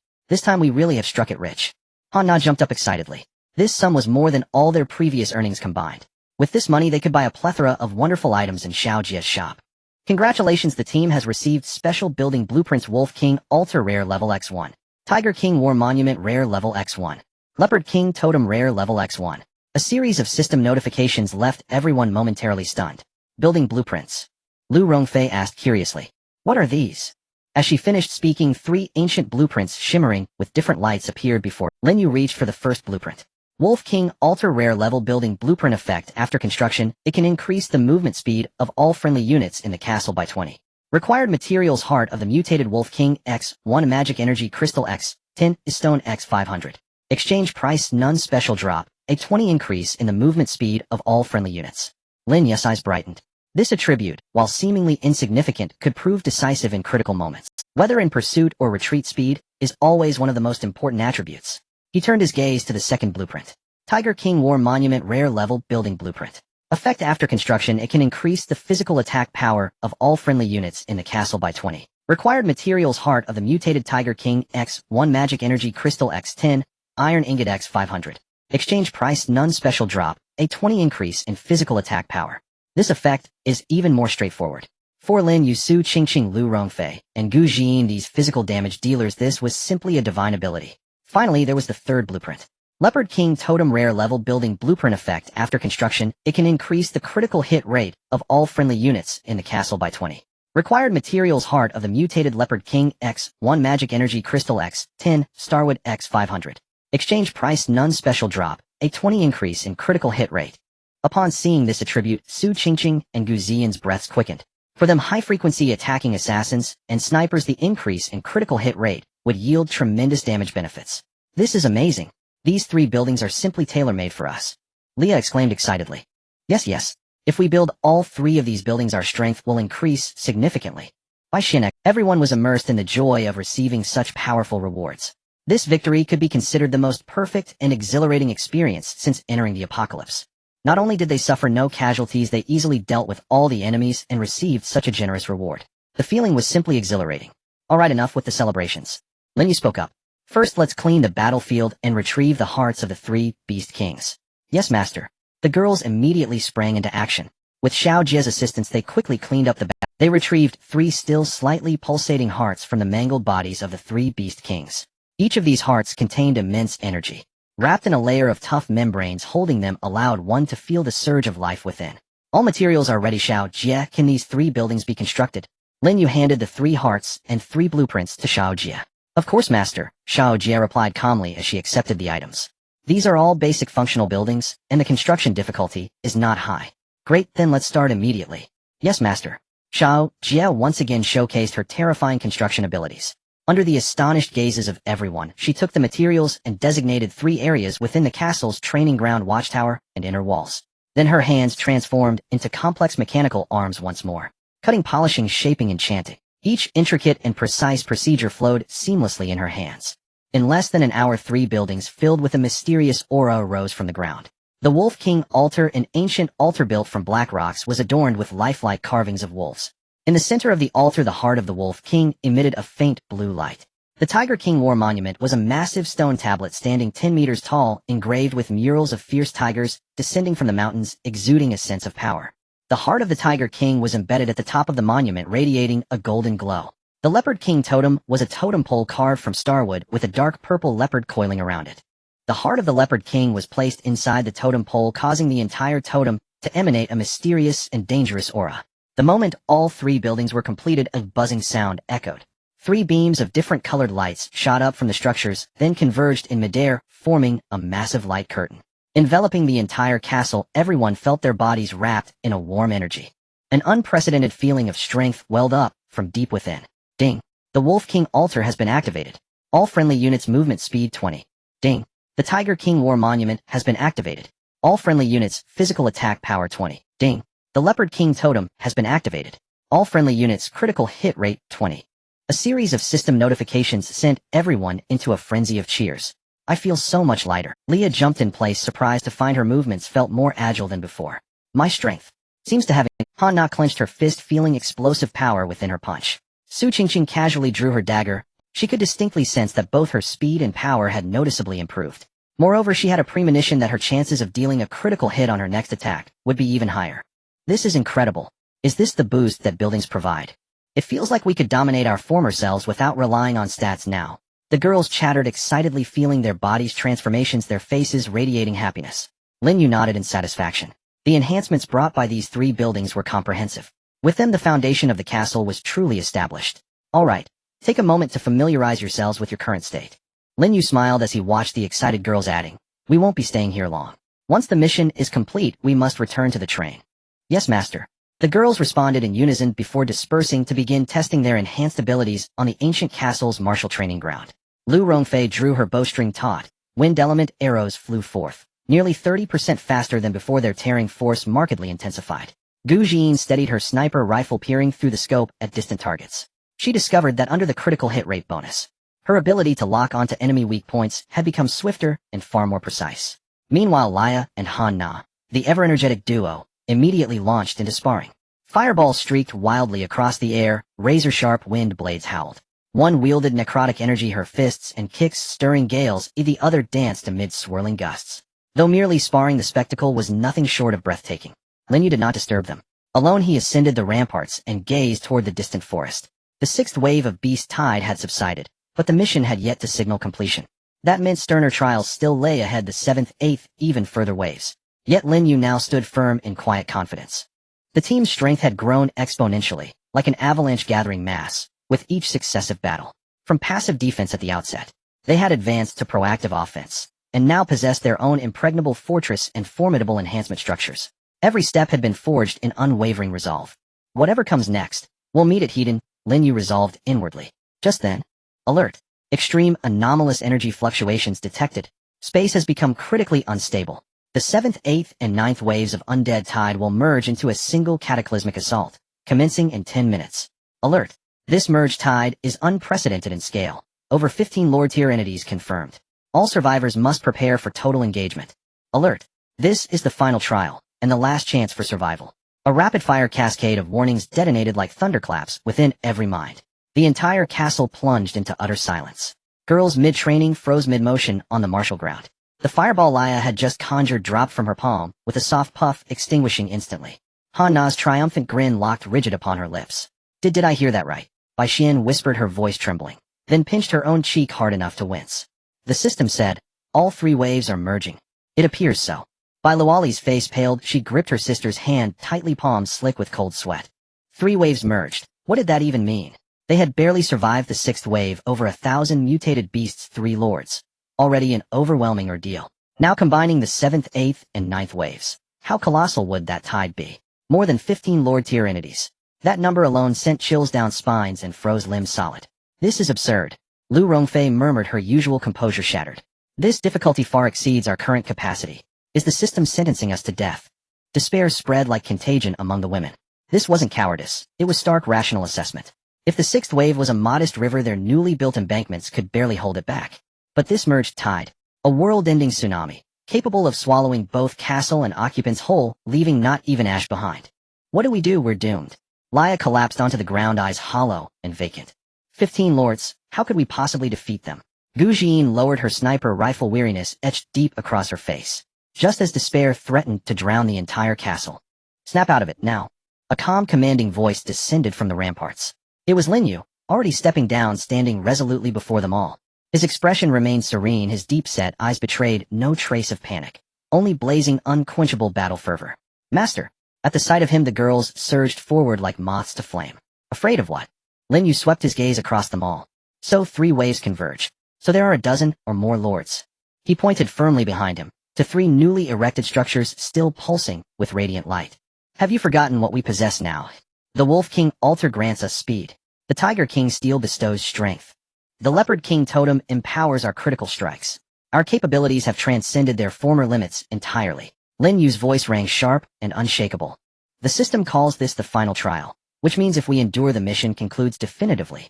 This time we really have struck it rich. Han Na jumped up excitedly. This sum was more than all their previous earnings combined. With this money they could buy a plethora of wonderful items in Xiao Jie's shop. Congratulations, the team has received special building blueprints: Wolf King Altar Rare Level X1, Tiger King War Monument Rare Level X1, Leopard King Totem Rare Level X1. A series of system notifications left everyone momentarily stunned. Building blueprints. Lu Rongfei asked curiously. What are these? As she finished speaking, 3 ancient blueprints shimmering with different lights appeared before Lin Yu. Reached for the first blueprint. Wolf King Altar Rare Level Building Blueprint Effect. After construction, it can increase the movement speed of all friendly units in the castle by 20. Required materials: Heart of the Mutated Wolf King X, 1 Magic Energy Crystal X, 10 Stone X 500. Exchange price: none. Special drop, a 20 increase in the movement speed of all friendly units. Lin Yu's eyes brightened. This attribute, while seemingly insignificant, could prove decisive in critical moments. Whether in pursuit or retreat, speed is always one of the most important attributes. He turned his gaze to the second blueprint. Tiger King War Monument Rare Level Building Blueprint. Effect: after construction, it can increase the physical attack power of all friendly units in the castle by 20. Required materials: Heart of the Mutated Tiger King X, 1 Magic Energy Crystal X, 10 Iron Ingot X 500. Exchange price: none. Special drop, a 20 increase in physical attack power. This effect is even more straightforward. For Lin Yu, Su Qingqing, Lu Rongfei, and Gu Jin, these physical damage dealers, this was simply a divine ability. Finally, there was the third blueprint. Leopard King Totem Rare Level Building Blueprint Effect. After construction, it can increase the critical hit rate of all friendly units in the castle by 20. Required materials: Heart of the Mutated Leopard King X, 1 Magic Energy Crystal X, 10 Starwood X 500. Exchange price: none. Special drop, a 20 increase in critical hit rate. Upon seeing this attribute, Su Qingqing and Gu Ziyan's breaths quickened. For them, high-frequency attacking assassins and snipers, the increase in critical hit rate would yield tremendous damage benefits. This is amazing. These 3 buildings are simply tailor-made for us. Leah exclaimed excitedly. Yes. If we build all 3 of these buildings, our strength will increase significantly. Bai Xian Everyone was immersed in the joy of receiving such powerful rewards. This victory could be considered the most perfect and exhilarating experience since entering the apocalypse. Not only did they suffer no casualties, they easily dealt with all the enemies and received such a generous reward. The feeling was simply exhilarating. Alright, enough with the celebrations. Lin Yu spoke up. First, let's clean the battlefield and retrieve the hearts of the 3 Beast Kings. Yes, master. The girls immediately sprang into action. With Xiao Jie's assistance, they quickly cleaned up the battle. They retrieved 3 still slightly pulsating hearts from the mangled bodies of the 3 Beast Kings. Each of these hearts contained immense energy. Wrapped in a layer of tough membranes holding them allowed one to feel the surge of life within. All materials are ready, Xiao Jie. Can these 3 buildings be constructed? Lin Yu handed the 3 hearts and 3 blueprints to Xiao Jie. Of course, master, Xiao Jie replied calmly as she accepted the items. These are all basic functional buildings, and the construction difficulty is not high. Great, then let's start immediately. Yes, master. Xiao Jie once again showcased her terrifying construction abilities. Under the astonished gazes of everyone, she took the materials and designated 3 areas within the castle's training ground, watchtower, and inner walls. Then her hands transformed into complex mechanical arms once more. Cutting, polishing, shaping, enchanting. Each intricate and precise procedure flowed seamlessly in her hands. In less than an hour, 3 buildings filled with a mysterious aura arose from the ground. The Wolf King altar, an ancient altar built from black rocks, was adorned with lifelike carvings of wolves. In the center of the altar, the heart of the Wolf King emitted a faint blue light. The Tiger King War Monument was a massive stone tablet standing 10 meters tall, engraved with murals of fierce tigers descending from the mountains, exuding a sense of power. The heart of the Tiger King was embedded at the top of the monument, radiating a golden glow. The Leopard King totem was a totem pole carved from starwood with a dark purple leopard coiling around it. The heart of the Leopard King was placed inside the totem pole, causing the entire totem to emanate a mysterious and dangerous aura. The moment all 3 buildings were completed, a buzzing sound echoed. 3 beams of different colored lights shot up from the structures, then converged in midair, forming a massive light curtain. Enveloping the entire castle, everyone felt their bodies wrapped in a warm energy. An unprecedented feeling of strength welled up from deep within. Ding. The Wolf King altar has been activated. All friendly units movement speed 20. Ding. The Tiger King War Monument has been activated. All friendly units physical attack power 20. Ding. The Leopard King totem has been activated. All friendly units critical hit rate 20. A series of system notifications sent everyone into a frenzy of cheers. I feel so much lighter. Leah jumped in place, surprised to find her movements felt more agile than before. My strength seems to have... Han Na clenched her fist, feeling explosive power within her punch. Su Qingqing casually drew her dagger. She could distinctly sense that both her speed and power had noticeably improved. Moreover, she had a premonition that her chances of dealing a critical hit on her next attack would be even higher. This is incredible. Is this the boost that buildings provide? It feels like we could dominate our former selves without relying on stats now. The girls chattered excitedly, feeling their bodies' transformations, their faces radiating happiness. Lin Yu nodded in satisfaction. The enhancements brought by these 3 buildings were comprehensive. With them, the foundation of the castle was truly established. Alright, take a moment to familiarize yourselves with your current state. Lin Yu smiled as he watched the excited girls, adding, we won't be staying here long. Once the mission is complete, we must return to the train. Yes, master. The girls responded in unison before dispersing to begin testing their enhanced abilities on the ancient castle's martial training ground. Lu Rongfei drew her bowstring taut. Wind element arrows flew forth. Nearly 30% faster than before, their tearing force markedly intensified. Gu Jin steadied her sniper rifle, peering through the scope at distant targets. She discovered that under the critical hit rate bonus, her ability to lock onto enemy weak points had become swifter and far more precise. Meanwhile, Laya and Han Na, the ever-energetic duo, immediately launched into sparring. Fireballs streaked wildly across the air, razor-sharp wind blades howled. One wielded necrotic energy, her fists and kicks stirring gales, the other danced amid swirling gusts. Though merely sparring, the spectacle was nothing short of breathtaking. Lin Yu did not disturb them. Alone, he ascended the ramparts and gazed toward the distant forest. The 6th wave of beast tide had subsided, but the mission had yet to signal completion. That meant sterner trials still lay ahead, the 7th, 8th, even further waves. Yet Lin Yu now stood firm in quiet confidence. The team's strength had grown exponentially, like an avalanche gathering mass, with each successive battle. From passive defense at the outset, they had advanced to proactive offense, and now possessed their own impregnable fortress and formidable enhancement structures. Every step had been forged in unwavering resolve. Whatever comes next, we'll meet it, Hedon, Lin Yu resolved inwardly. Just then, alert. Extreme anomalous energy fluctuations detected. Space has become critically unstable. The 7th, 8th, and 9th waves of undead tide will merge into a single cataclysmic assault, commencing in 10 minutes. Alert. This merge tide is unprecedented in scale. Over 15 Lord-tier entities confirmed. All survivors must prepare for total engagement. Alert! This is the final trial, and the last chance for survival. A rapid-fire cascade of warnings detonated like thunderclaps within every mind. The entire castle plunged into utter silence. Girls mid-training froze mid-motion on the martial ground. The fireball Laya had just conjured dropped from her palm, with a soft puff extinguishing instantly. Han Na's triumphant grin locked rigid upon her lips. Did I hear that right? Bai Xian whispered, her voice trembling, then pinched her own cheek hard enough to wince. The system said, all 3 waves are merging. It appears so. Bai Luali's face paled, she gripped her sister's hand tightly, palms slick with cold sweat. 3 waves merged. What did that even mean? They had barely survived the 6th wave, over 1,000 mutated beasts, 3 lords. Already an overwhelming ordeal. Now combining the 7th, 8th, and 9th waves. How colossal would that tide be? More than 15 Lord-tier entities. That number alone sent chills down spines and froze limbs solid. This is absurd. Lu Rongfei murmured, her usual composure shattered. This difficulty far exceeds our current capacity. Is the system sentencing us to death? Despair spread like contagion among the women. This wasn't cowardice. It was stark rational assessment. If the 6th wave was a modest river, their newly built embankments could barely hold it back. But this merged tide, a world-ending tsunami, capable of swallowing both castle and occupants whole, leaving not even ash behind. What do we do? We're doomed. Laya collapsed onto the ground, eyes hollow and vacant. 15 lords, how could we possibly defeat them? Gu Jin lowered her sniper rifle, weariness etched deep across her face. Just as despair threatened to drown the entire castle. Snap out of it, now. A calm, commanding voice descended from the ramparts. It was Lin Yu, already stepping down, standing resolutely before them all. His expression remained serene, his deep-set eyes betrayed no trace of panic, only blazing, unquenchable battle fervor. Master! At the sight of him, the girls surged forward like moths to flame. Afraid of what? Lin Yu swept his gaze across them all. So 3 waves converge. So there are a dozen or more lords. He pointed firmly behind him, to 3 newly erected structures still pulsing with radiant light. Have you forgotten what we possess now? The Wolf King Altar grants us speed. The Tiger King Steel bestows strength. The Leopard King Totem empowers our critical strikes. Our capabilities have transcended their former limits entirely. Lin Yu's voice rang sharp and unshakable. The system calls this the final trial, which means if we endure, the mission concludes definitively.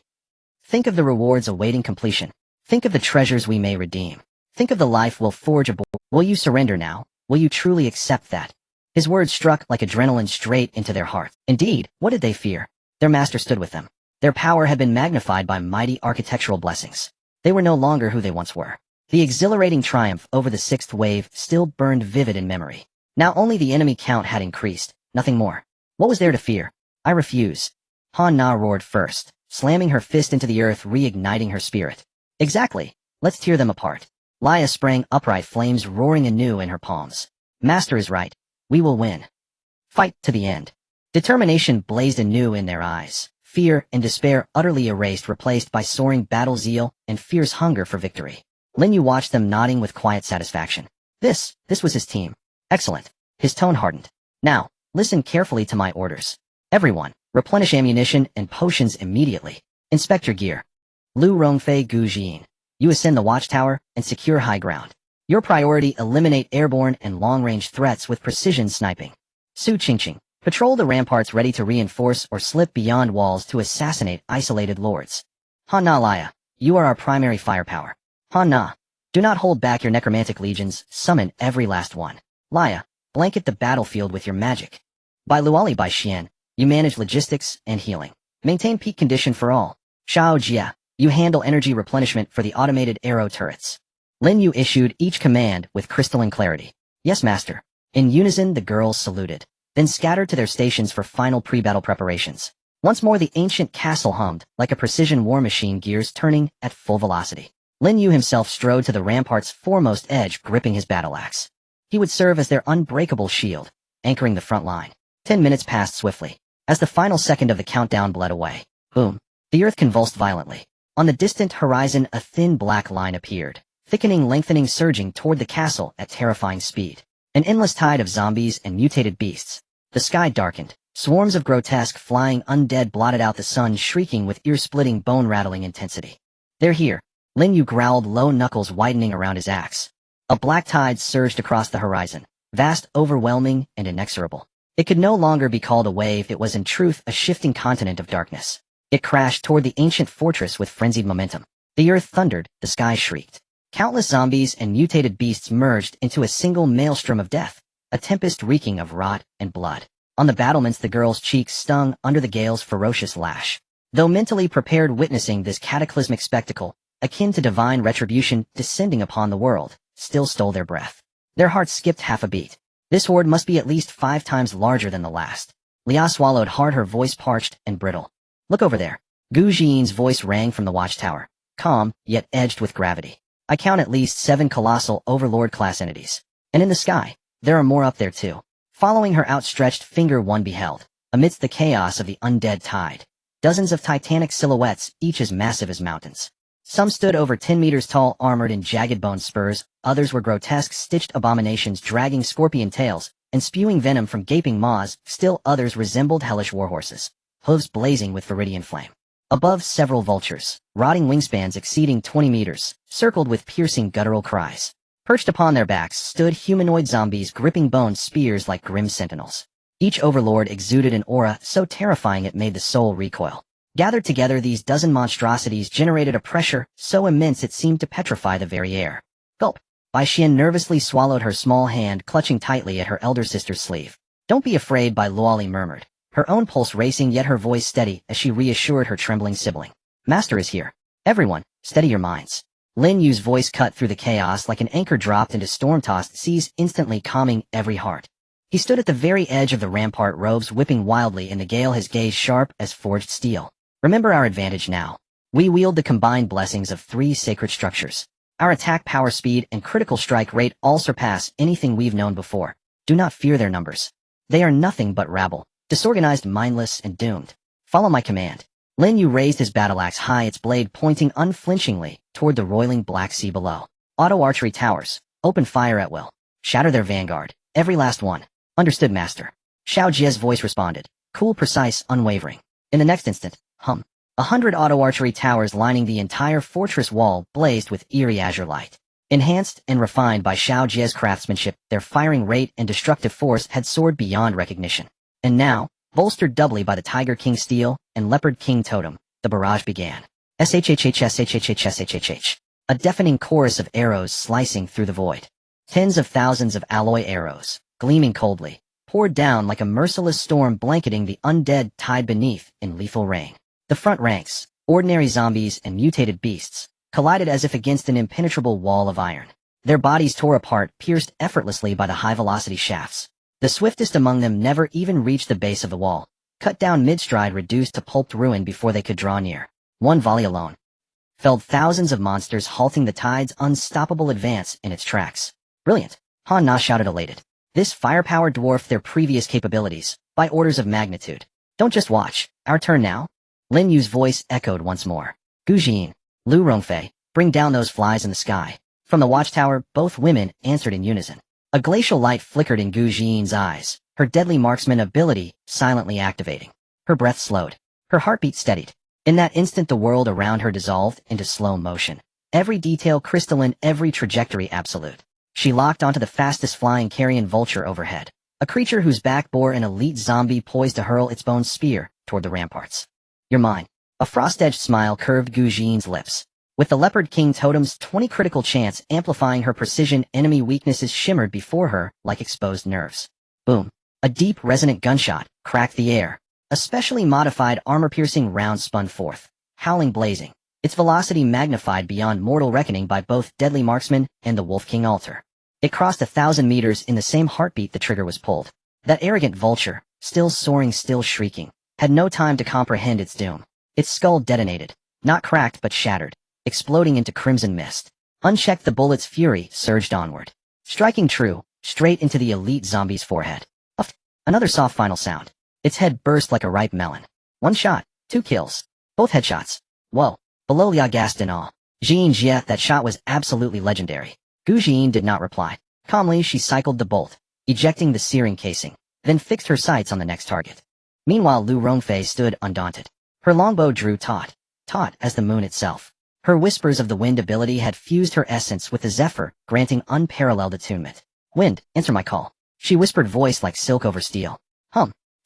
Think of the rewards awaiting completion. Think of the treasures we may redeem. Think of the life we'll forge aboard. Will you surrender now? Will you truly accept that? His words struck like adrenaline straight into their heart. Indeed, what did they fear? Their master stood with them. Their power had been magnified by mighty architectural blessings. They were no longer who they once were. The exhilarating triumph over the 6th wave still burned vivid in memory. Now only the enemy count had increased, nothing more. What was there to fear? I refuse. Han Na roared first, slamming her fist into the earth, reigniting her spirit. Exactly. Let's tear them apart. Laya sprang upright, flames roaring anew in her palms. Master is right. We will win. Fight to the end. Determination blazed anew in their eyes. Fear and despair utterly erased, replaced by soaring battle zeal and fierce hunger for victory. Lin Yu watched them, nodding with quiet satisfaction. This was his team. Excellent. His tone hardened. Now, listen carefully to my orders. Everyone, replenish ammunition and potions immediately. Inspect your gear. Lu Rongfei, Gu Jin. You ascend the watchtower and secure high ground. Your priority: eliminate airborne and long-range threats with precision sniping. Su Qingqing. Patrol the ramparts, ready to reinforce or slip beyond walls to assassinate isolated lords. Han Na Laya, you are our primary firepower. Han Na, do not hold back your necromantic legions, summon every last one. Laya, blanket the battlefield with your magic. Bai Luali, Bai Xian, you manage logistics and healing. Maintain peak condition for all. Xiao Jia, you handle energy replenishment for the automated arrow turrets. Lin Yu issued each command with crystalline clarity. Yes, master. In unison, the girls saluted, then scattered to their stations for final pre-battle preparations. Once more the ancient castle hummed, like a precision war machine, gears turning at full velocity. Lin Yu himself strode to the rampart's foremost edge, gripping his battle axe. He would serve as their unbreakable shield, anchoring the front line. 10 minutes passed swiftly. As the final second of the countdown bled away, boom, the earth convulsed violently. On the distant horizon, a thin black line appeared, thickening, lengthening, surging toward the castle at terrifying speed. An endless tide of zombies and mutated beasts. The sky darkened. Swarms of grotesque flying undead blotted out the sun, shrieking with ear-splitting, bone-rattling intensity. They're here. Lin Yu growled, low knuckles widening around his axe. A black tide surged across the horizon, vast, overwhelming, and inexorable. It could no longer be called a wave, it was in truth a shifting continent of darkness. It crashed toward the ancient fortress with frenzied momentum. The earth thundered, the sky shrieked. Countless zombies and mutated beasts merged into a single maelstrom of death, a tempest reeking of rot and blood. On the battlements the girl's cheeks stung under the gale's ferocious lash. Though mentally prepared witnessing this cataclysmic spectacle, akin to divine retribution descending upon the world, still stole their breath. Their hearts skipped half a beat. This horde must be at least 5 times larger than the last. Lia swallowed hard, her voice parched and brittle. Look over there. Gu Xian's voice rang from the watchtower, calm, yet edged with gravity. I count at least 7 colossal overlord-class entities. And in the sky, there are more up there too. Following her outstretched finger one beheld, amidst the chaos of the undead tide, dozens of titanic silhouettes, each as massive as mountains. Some stood over 10 meters tall, armored in jagged bone spurs, others were grotesque, stitched abominations dragging scorpion tails and spewing venom from gaping maws, still others resembled hellish warhorses, hooves blazing with viridian flame. Above, several vultures, rotting wingspans exceeding 20 meters, circled with piercing guttural cries. Perched upon their backs stood humanoid zombies gripping bone spears like grim sentinels. Each overlord exuded an aura so terrifying it made the soul recoil. Gathered together, these dozen monstrosities generated a pressure so immense it seemed to petrify the very air. Gulp. Bai Xian nervously swallowed, her small hand clutching tightly at her elder sister's sleeve. Don't be afraid, Bai Luoli murmured, her own pulse racing yet her voice steady as she reassured her trembling sibling. Master is here. Everyone, steady your minds. Lin Yu's voice cut through the chaos like an anchor dropped into storm-tossed seas, instantly calming every heart. He stood at the very edge of the rampart, robes whipping wildly in the gale, his gaze sharp as forged steel. Remember our advantage now. We wield the combined blessings of 3 sacred structures. Our attack power, speed, and critical strike rate all surpass anything we've known before. Do not fear their numbers. They are nothing but rabble, disorganized, mindless, and doomed. Follow my command. Lin Yu raised his battle-axe high, its blade pointing unflinchingly toward the roiling Black Sea below. Auto-archery towers, open fire at will. Shatter their vanguard, every last one. Understood, Master. Xiao Jie's voice responded, cool, precise, unwavering. In the next instant, 100 auto-archery towers lining the entire fortress wall blazed with eerie azure light. Enhanced and refined by Xiao Jie's craftsmanship, their firing rate and destructive force had soared beyond recognition. And now, bolstered doubly by the Tiger King steel and Leopard King totem, the barrage began. SHHHSHHHSHHH. A deafening chorus of arrows slicing through the void. Tens of thousands of alloy arrows, gleaming coldly, poured down like a merciless storm, blanketing the undead tide beneath in lethal rain. The front ranks, ordinary zombies and mutated beasts, collided as if against an impenetrable wall of iron. Their bodies tore apart, pierced effortlessly by the high-velocity shafts. The swiftest among them never even reached the base of the wall, cut down mid-stride, reduced to pulped ruin before they could draw near. One volley alone felled thousands of monsters, halting the tide's unstoppable advance in its tracks. Brilliant, Han Na shouted, elated. This firepower dwarfed their previous capabilities by orders of magnitude. Don't just watch. Our turn now? Lin Yu's voice echoed once more. Gu Jin, Lu Rongfei, bring down those flies in the sky. From the watchtower, both women answered in unison. A glacial light flickered in Gu Jin's eyes, her deadly marksman ability silently activating. Her breath slowed. Her heartbeat steadied. In that instant the world around her dissolved into slow motion. Every detail crystalline, every trajectory absolute. She locked onto the fastest flying carrion vulture overhead, a creature whose back bore an elite zombie poised to hurl its bone spear toward the ramparts. You're mine. A frost-edged smile curved Gu Jin's lips. With the Leopard King totem's 20 critical chance amplifying her precision, enemy weaknesses shimmered before her like exposed nerves. Boom. A deep, resonant gunshot cracked the air. A specially modified armor-piercing round spun forth, howling, blazing, its velocity magnified beyond mortal reckoning by both deadly marksman and the Wolf King altar. It crossed 1,000 meters in the same heartbeat the trigger was pulled. That arrogant vulture, still soaring, still shrieking, had no time to comprehend its doom. Its skull detonated, not cracked but shattered, exploding into crimson mist. Unchecked, the bullet's fury surged onward, striking true, straight into the elite zombie's forehead. Another soft final sound. Its head burst like a ripe melon. 1 shot, 2 kills. Both headshots. Whoa. Below, Lia gasped in awe. Jin Jie, that shot was absolutely legendary. Gu Jin did not reply. Calmly, she cycled the bolt, ejecting the searing casing, then fixed her sights on the next target. Meanwhile, Lu Rongfei stood undaunted. Her longbow drew taut as the moon itself. Her whispers of the wind ability had fused her essence with the zephyr, granting unparalleled attunement. Wind, answer my call. She whispered, voice like silk over steel.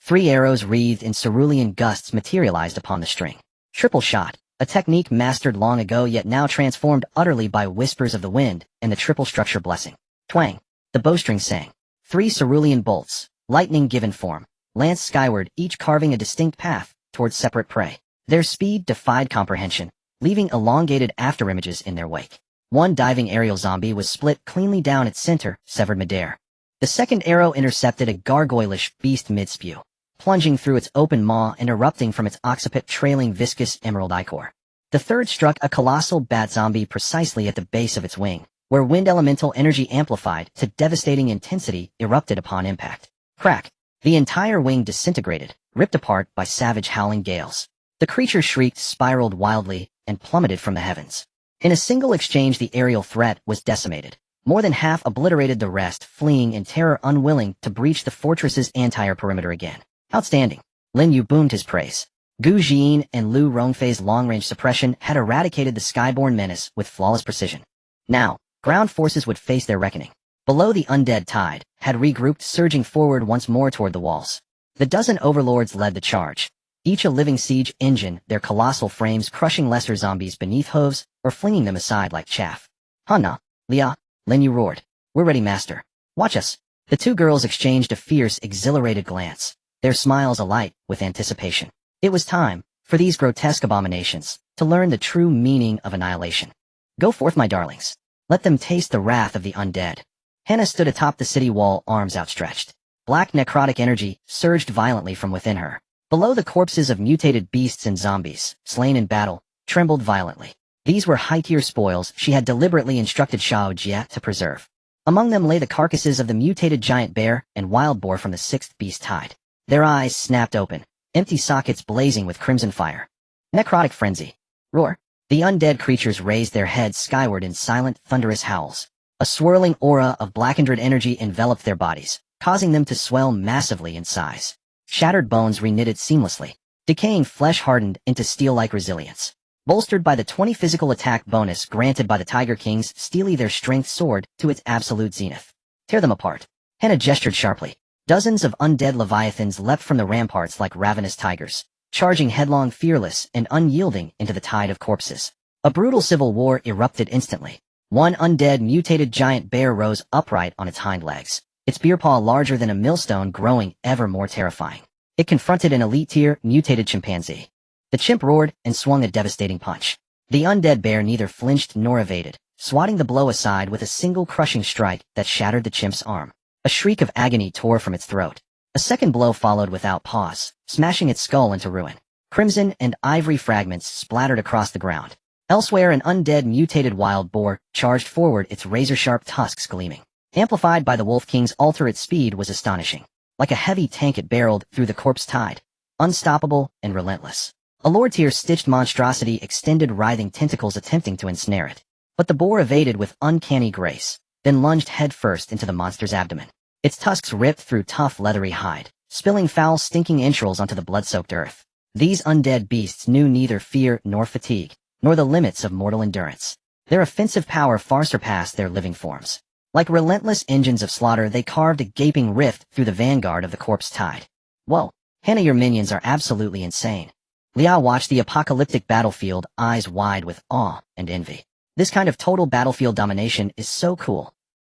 3 arrows wreathed in cerulean gusts materialized upon the string. Triple shot, a technique mastered long ago yet now transformed utterly by whispers of the wind and the triple structure blessing. Twang. The bowstring sang. 3 cerulean bolts, lightning given form, lanced skyward, each carving a distinct path towards separate prey. Their speed defied comprehension, leaving elongated afterimages in their wake. One diving aerial zombie was split cleanly down its center, severed midair. The second arrow intercepted a gargoylish beast mid-spew, plunging through its open maw and erupting from its occiput trailing viscous emerald ichor. The third struck a colossal bat zombie precisely at the base of its wing, where wind elemental energy amplified to devastating intensity erupted upon impact. Crack! The entire wing disintegrated, ripped apart by savage howling gales. The creature shrieked, spiraled wildly, and plummeted from the heavens. In a single exchange the aerial threat was decimated. More than half obliterated, the rest fleeing in terror, unwilling to breach the fortress's entire perimeter again. Outstanding. Lin Yu boomed his praise. Gu Jian and Lu Rongfei's long-range suppression had eradicated the skyborne menace with flawless precision. Now, ground forces would face their reckoning. Below, the undead tide had regrouped, surging forward once more toward the walls. The dozen overlords led the charge, each a living siege engine, their colossal frames crushing lesser zombies beneath hooves or flinging them aside like chaff. Hanna, Lia, Lin Yu roared. We're ready, master. Watch us. The two girls exchanged a fierce, exhilarated glance, their smiles alight with anticipation. It was time for these grotesque abominations to learn the true meaning of annihilation. Go forth, my darlings. Let them taste the wrath of the undead. Hannah stood atop the city wall, arms outstretched. Black necrotic energy surged violently from within her. Below, the corpses of mutated beasts and zombies, slain in battle, trembled violently. These were high-tier spoils she had deliberately instructed Xiao Jie to preserve. Among them lay the carcasses of the mutated giant bear and wild boar from the 6th beast tide. Their eyes snapped open, empty sockets blazing with crimson fire. Necrotic frenzy. Roar. The undead creatures raised their heads skyward in silent, thunderous howls. A swirling aura of blackened energy enveloped their bodies, causing them to swell massively in size. Shattered bones reknitted seamlessly. Decaying flesh hardened into steel-like resilience. Bolstered by the 20 physical attack bonus granted by the Tiger Kings, steely their strength soared to its absolute zenith. Tear them apart. Hannah gestured sharply. Dozens of undead leviathans leapt from the ramparts like ravenous tigers, charging headlong, fearless, and unyielding into the tide of corpses. A brutal civil war erupted instantly. One undead mutated giant bear rose upright on its hind legs, its beer paw larger than a millstone growing ever more terrifying. It confronted an elite-tier mutated chimpanzee. The chimp roared and swung a devastating punch. The undead bear neither flinched nor evaded, swatting the blow aside with a single crushing strike that shattered the chimp's arm. A shriek of agony tore from its throat. A second blow followed without pause, smashing its skull into ruin. Crimson and ivory fragments splattered across the ground. Elsewhere, an undead mutated wild boar charged forward, its razor-sharp tusks gleaming. Amplified by the Wolf King's altar, its speed was astonishing. Like a heavy tank, it barreled through the corpse tide, unstoppable and relentless. A lord-tier stitched monstrosity extended writhing tentacles attempting to ensnare it. But the boar evaded with uncanny grace, then lunged headfirst into the monster's abdomen. Its tusks ripped through tough, leathery hide, spilling foul, stinking entrails onto the blood-soaked earth. These undead beasts knew neither fear nor fatigue, nor the limits of mortal endurance. Their offensive power far surpassed their living forms. Like relentless engines of slaughter, they carved a gaping rift through the vanguard of the corpse tide. Whoa, Hannah, your minions are absolutely insane. Liao watched the apocalyptic battlefield, eyes wide with awe and envy. This kind of total battlefield domination is so cool.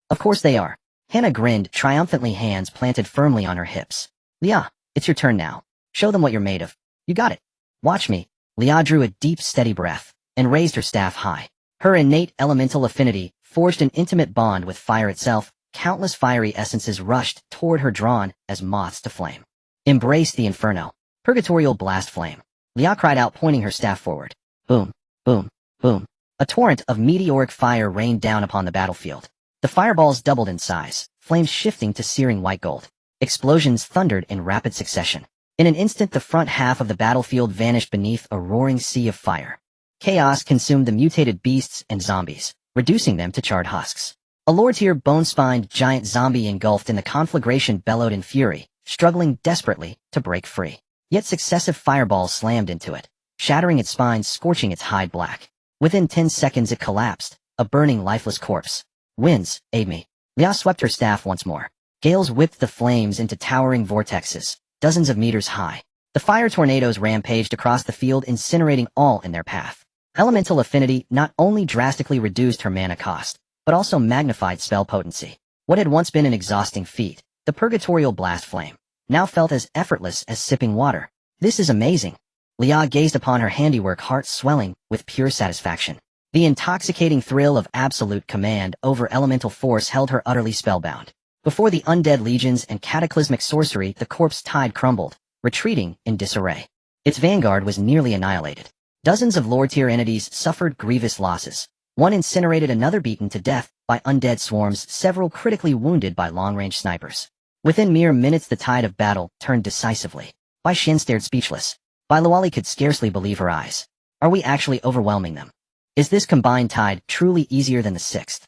Of course they are. Hannah grinned triumphantly, hands planted firmly on her hips. Lia, it's your turn now. Show them what you're made of. You got it. Watch me. Lia drew a deep, steady breath and raised her staff high. Her innate elemental affinity forged an intimate bond with fire itself. Countless fiery essences rushed toward her, drawn as moths to flame. Embrace the inferno. Purgatorial blast flame. Lia cried out, pointing her staff forward. Boom, boom, boom. A torrent of meteoric fire rained down upon the battlefield. The fireballs doubled in size, flames shifting to searing white gold. Explosions thundered in rapid succession. In an instant, the front half of the battlefield vanished beneath a roaring sea of fire. Chaos consumed the mutated beasts and zombies, reducing them to charred husks. A lord-tier bone-spined giant zombie engulfed in the conflagration bellowed in fury, struggling desperately to break free. Yet successive fireballs slammed into it, shattering its spine, scorching its hide black. Within 10 seconds it collapsed, a burning, lifeless corpse. Winds, aid me. Lia swept her staff once more. Gales whipped the flames into towering vortexes, dozens of meters high. The fire tornadoes rampaged across the field, incinerating all in their path. Elemental affinity not only drastically reduced her mana cost, but also magnified spell potency. What had once been an exhausting feat, the Purgatorial Blast Flame, now felt as effortless as sipping water. This is amazing. Lia gazed upon her handiwork, heart swelling with pure satisfaction. The intoxicating thrill of absolute command over elemental force held her utterly spellbound. Before the undead legions and cataclysmic sorcery, the corpse tide crumbled, retreating in disarray. Its vanguard was nearly annihilated. Dozens of lower-tier entities suffered grievous losses. One incinerated, another beaten to death by undead swarms, several critically wounded by long-range snipers. Within mere minutes, the tide of battle turned decisively. Bai Xin stared speechless. Bai Luoli could scarcely believe her eyes. Are we actually overwhelming them? Is this combined tide truly easier than the sixth?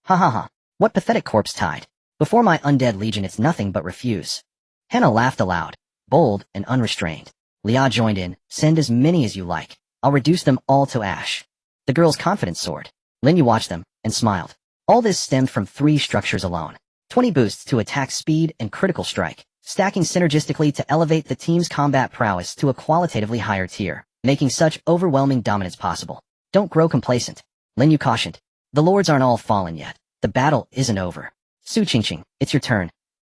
Ha ha ha. What pathetic corpse tide. Before my undead legion, it's nothing but refuse. Hannah laughed aloud, bold and unrestrained. Lia joined in. Send as many as you like. I'll reduce them all to ash. The girl's confidence soared. Lin Yu watched them and smiled. All this stemmed from 3 structures alone. 20 boosts to attack speed and critical strike, stacking synergistically to elevate the team's combat prowess to a qualitatively higher tier, making such overwhelming dominance possible. Don't grow complacent. Lin Yu cautioned. The lords aren't all fallen yet. The battle isn't over. Su Qingqing, it's your turn.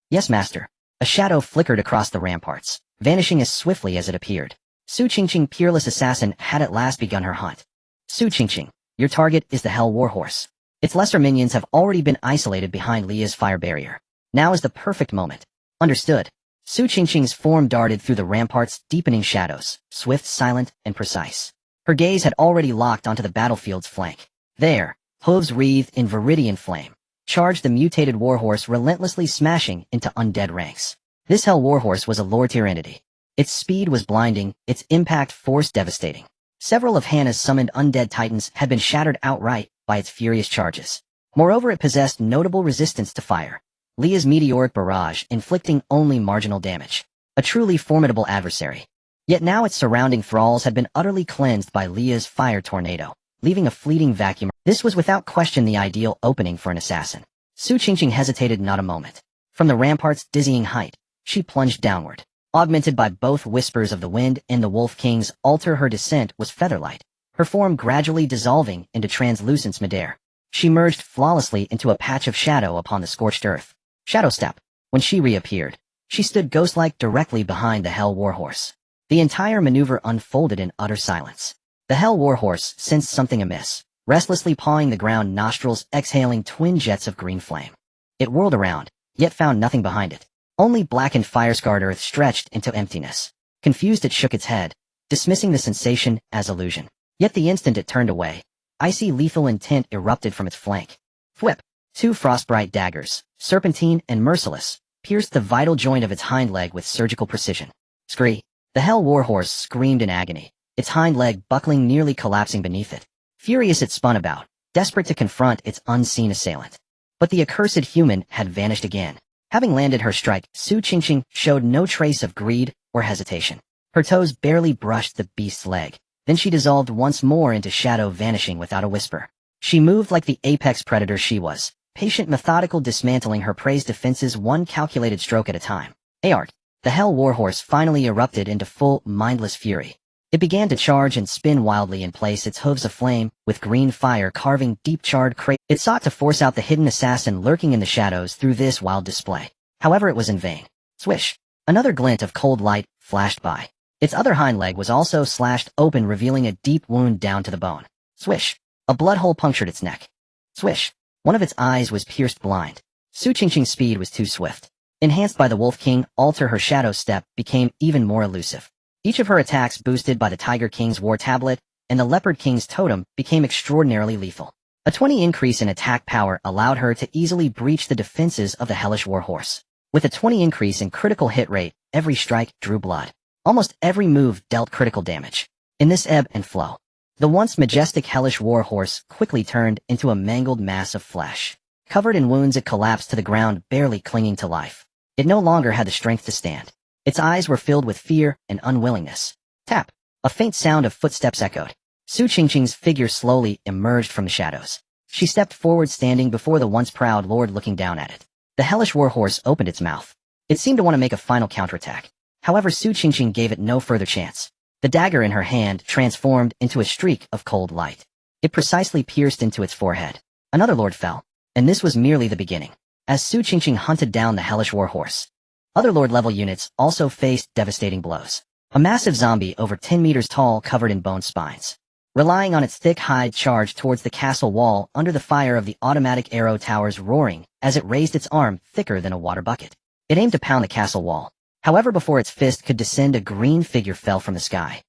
Yes, master. A shadow flickered across the ramparts, vanishing as swiftly as it appeared. Su Qingqing, peerless assassin, had at last begun her hunt. Su Qingqing, your target is the Hell Warhorse. Its lesser minions have already been isolated behind Lia's fire barrier. Now is the perfect moment. Understood. Su Qingqing's form darted through the ramparts, deepening shadows, swift, silent, and precise. Her gaze had already locked onto the battlefield's flank. There, hooves wreathed in viridian flame, charged the mutated warhorse, relentlessly smashing into undead ranks. This Hell Warhorse was a lower-tier entity. Its speed was blinding, its impact force devastating. Several of Hannah's summoned undead titans had been shattered outright by its furious charges. Moreover, it possessed notable resistance to fire. Lia's meteoric barrage inflicting only marginal damage. A truly formidable adversary. Yet now its surrounding thralls had been utterly cleansed by Lia's fire tornado, leaving a fleeting vacuum. This was without question the ideal opening for an assassin. Su Qingqing hesitated not a moment. From the rampart's dizzying height, she plunged downward. Augmented by both whispers of the wind and the Wolf King's altar, her descent was featherlight, her form gradually dissolving into translucence midair. She merged flawlessly into a patch of shadow upon the scorched earth. Shadow step. When she reappeared, she stood ghost-like directly behind the Hell Warhorse. The entire maneuver unfolded in utter silence. The Hell Warhorse sensed something amiss, restlessly pawing the ground, nostrils exhaling twin jets of green flame. It whirled around, yet found nothing behind it. Only blackened fire-scarred earth stretched into emptiness. Confused, it shook its head, dismissing the sensation as illusion. Yet the instant it turned away, icy lethal intent erupted from its flank. Thwip! 2 frostbright daggers, serpentine and merciless, pierced the vital joint of its hind leg with surgical precision. Scree! The Hell Warhorse screamed in agony, its hind leg buckling, nearly collapsing beneath it. Furious, it spun about, desperate to confront its unseen assailant. But the accursed human had vanished again. Having landed her strike, Su Qingqing showed no trace of greed or hesitation. Her toes barely brushed the beast's leg. Then she dissolved once more into shadow, vanishing without a whisper. She moved like the apex predator she was, patient, methodical, dismantling her prey's defenses one calculated stroke at a time. Aart! The Hell Warhorse finally erupted into full, mindless fury. It began to charge and spin wildly in place, its hooves aflame, with green fire carving deep charred craters. It sought to force out the hidden assassin lurking in the shadows through this wild display. However, it was in vain. Swish! Another glint of cold light flashed by. Its other hind leg was also slashed open, revealing a deep wound down to the bone. Swish! A blood hole punctured its neck. Swish! One of its eyes was pierced blind. Su Qingqing's speed was too swift. Enhanced by the Wolf King altar, her shadow step became even more elusive. Each of her attacks, boosted by the Tiger King's War Tablet and the Leopard King's Totem, became extraordinarily lethal. A 20 increase in attack power allowed her to easily breach the defenses of the Hellish Warhorse. With a 20 increase in critical hit rate, every strike drew blood. Almost every move dealt critical damage. In this ebb and flow, the once majestic Hellish Warhorse quickly turned into a mangled mass of flesh. Covered in wounds, it collapsed to the ground, barely clinging to life. It no longer had the strength to stand. Its eyes were filled with fear and unwillingness. Tap! A faint sound of footsteps echoed. Su Qingqing's figure slowly emerged from the shadows. She stepped forward, standing before the once proud lord, looking down at it. The Hellish Warhorse opened its mouth. It seemed to want to make a final counterattack. However, Su Qingqing gave it no further chance. The dagger in her hand transformed into a streak of cold light. It precisely pierced into its forehead. Another lord fell, and this was merely the beginning. As Su Qingqing hunted down the hellish warhorse, other lord-level units also faced devastating blows. A massive zombie over 10 meters tall covered in bone spines, relying on its thick hide, charged towards the castle wall under the fire of the automatic arrow towers, roaring as it raised its arm thicker than a water bucket. It aimed to pound the castle wall. However, before its fist could descend, a green figure fell from the sky.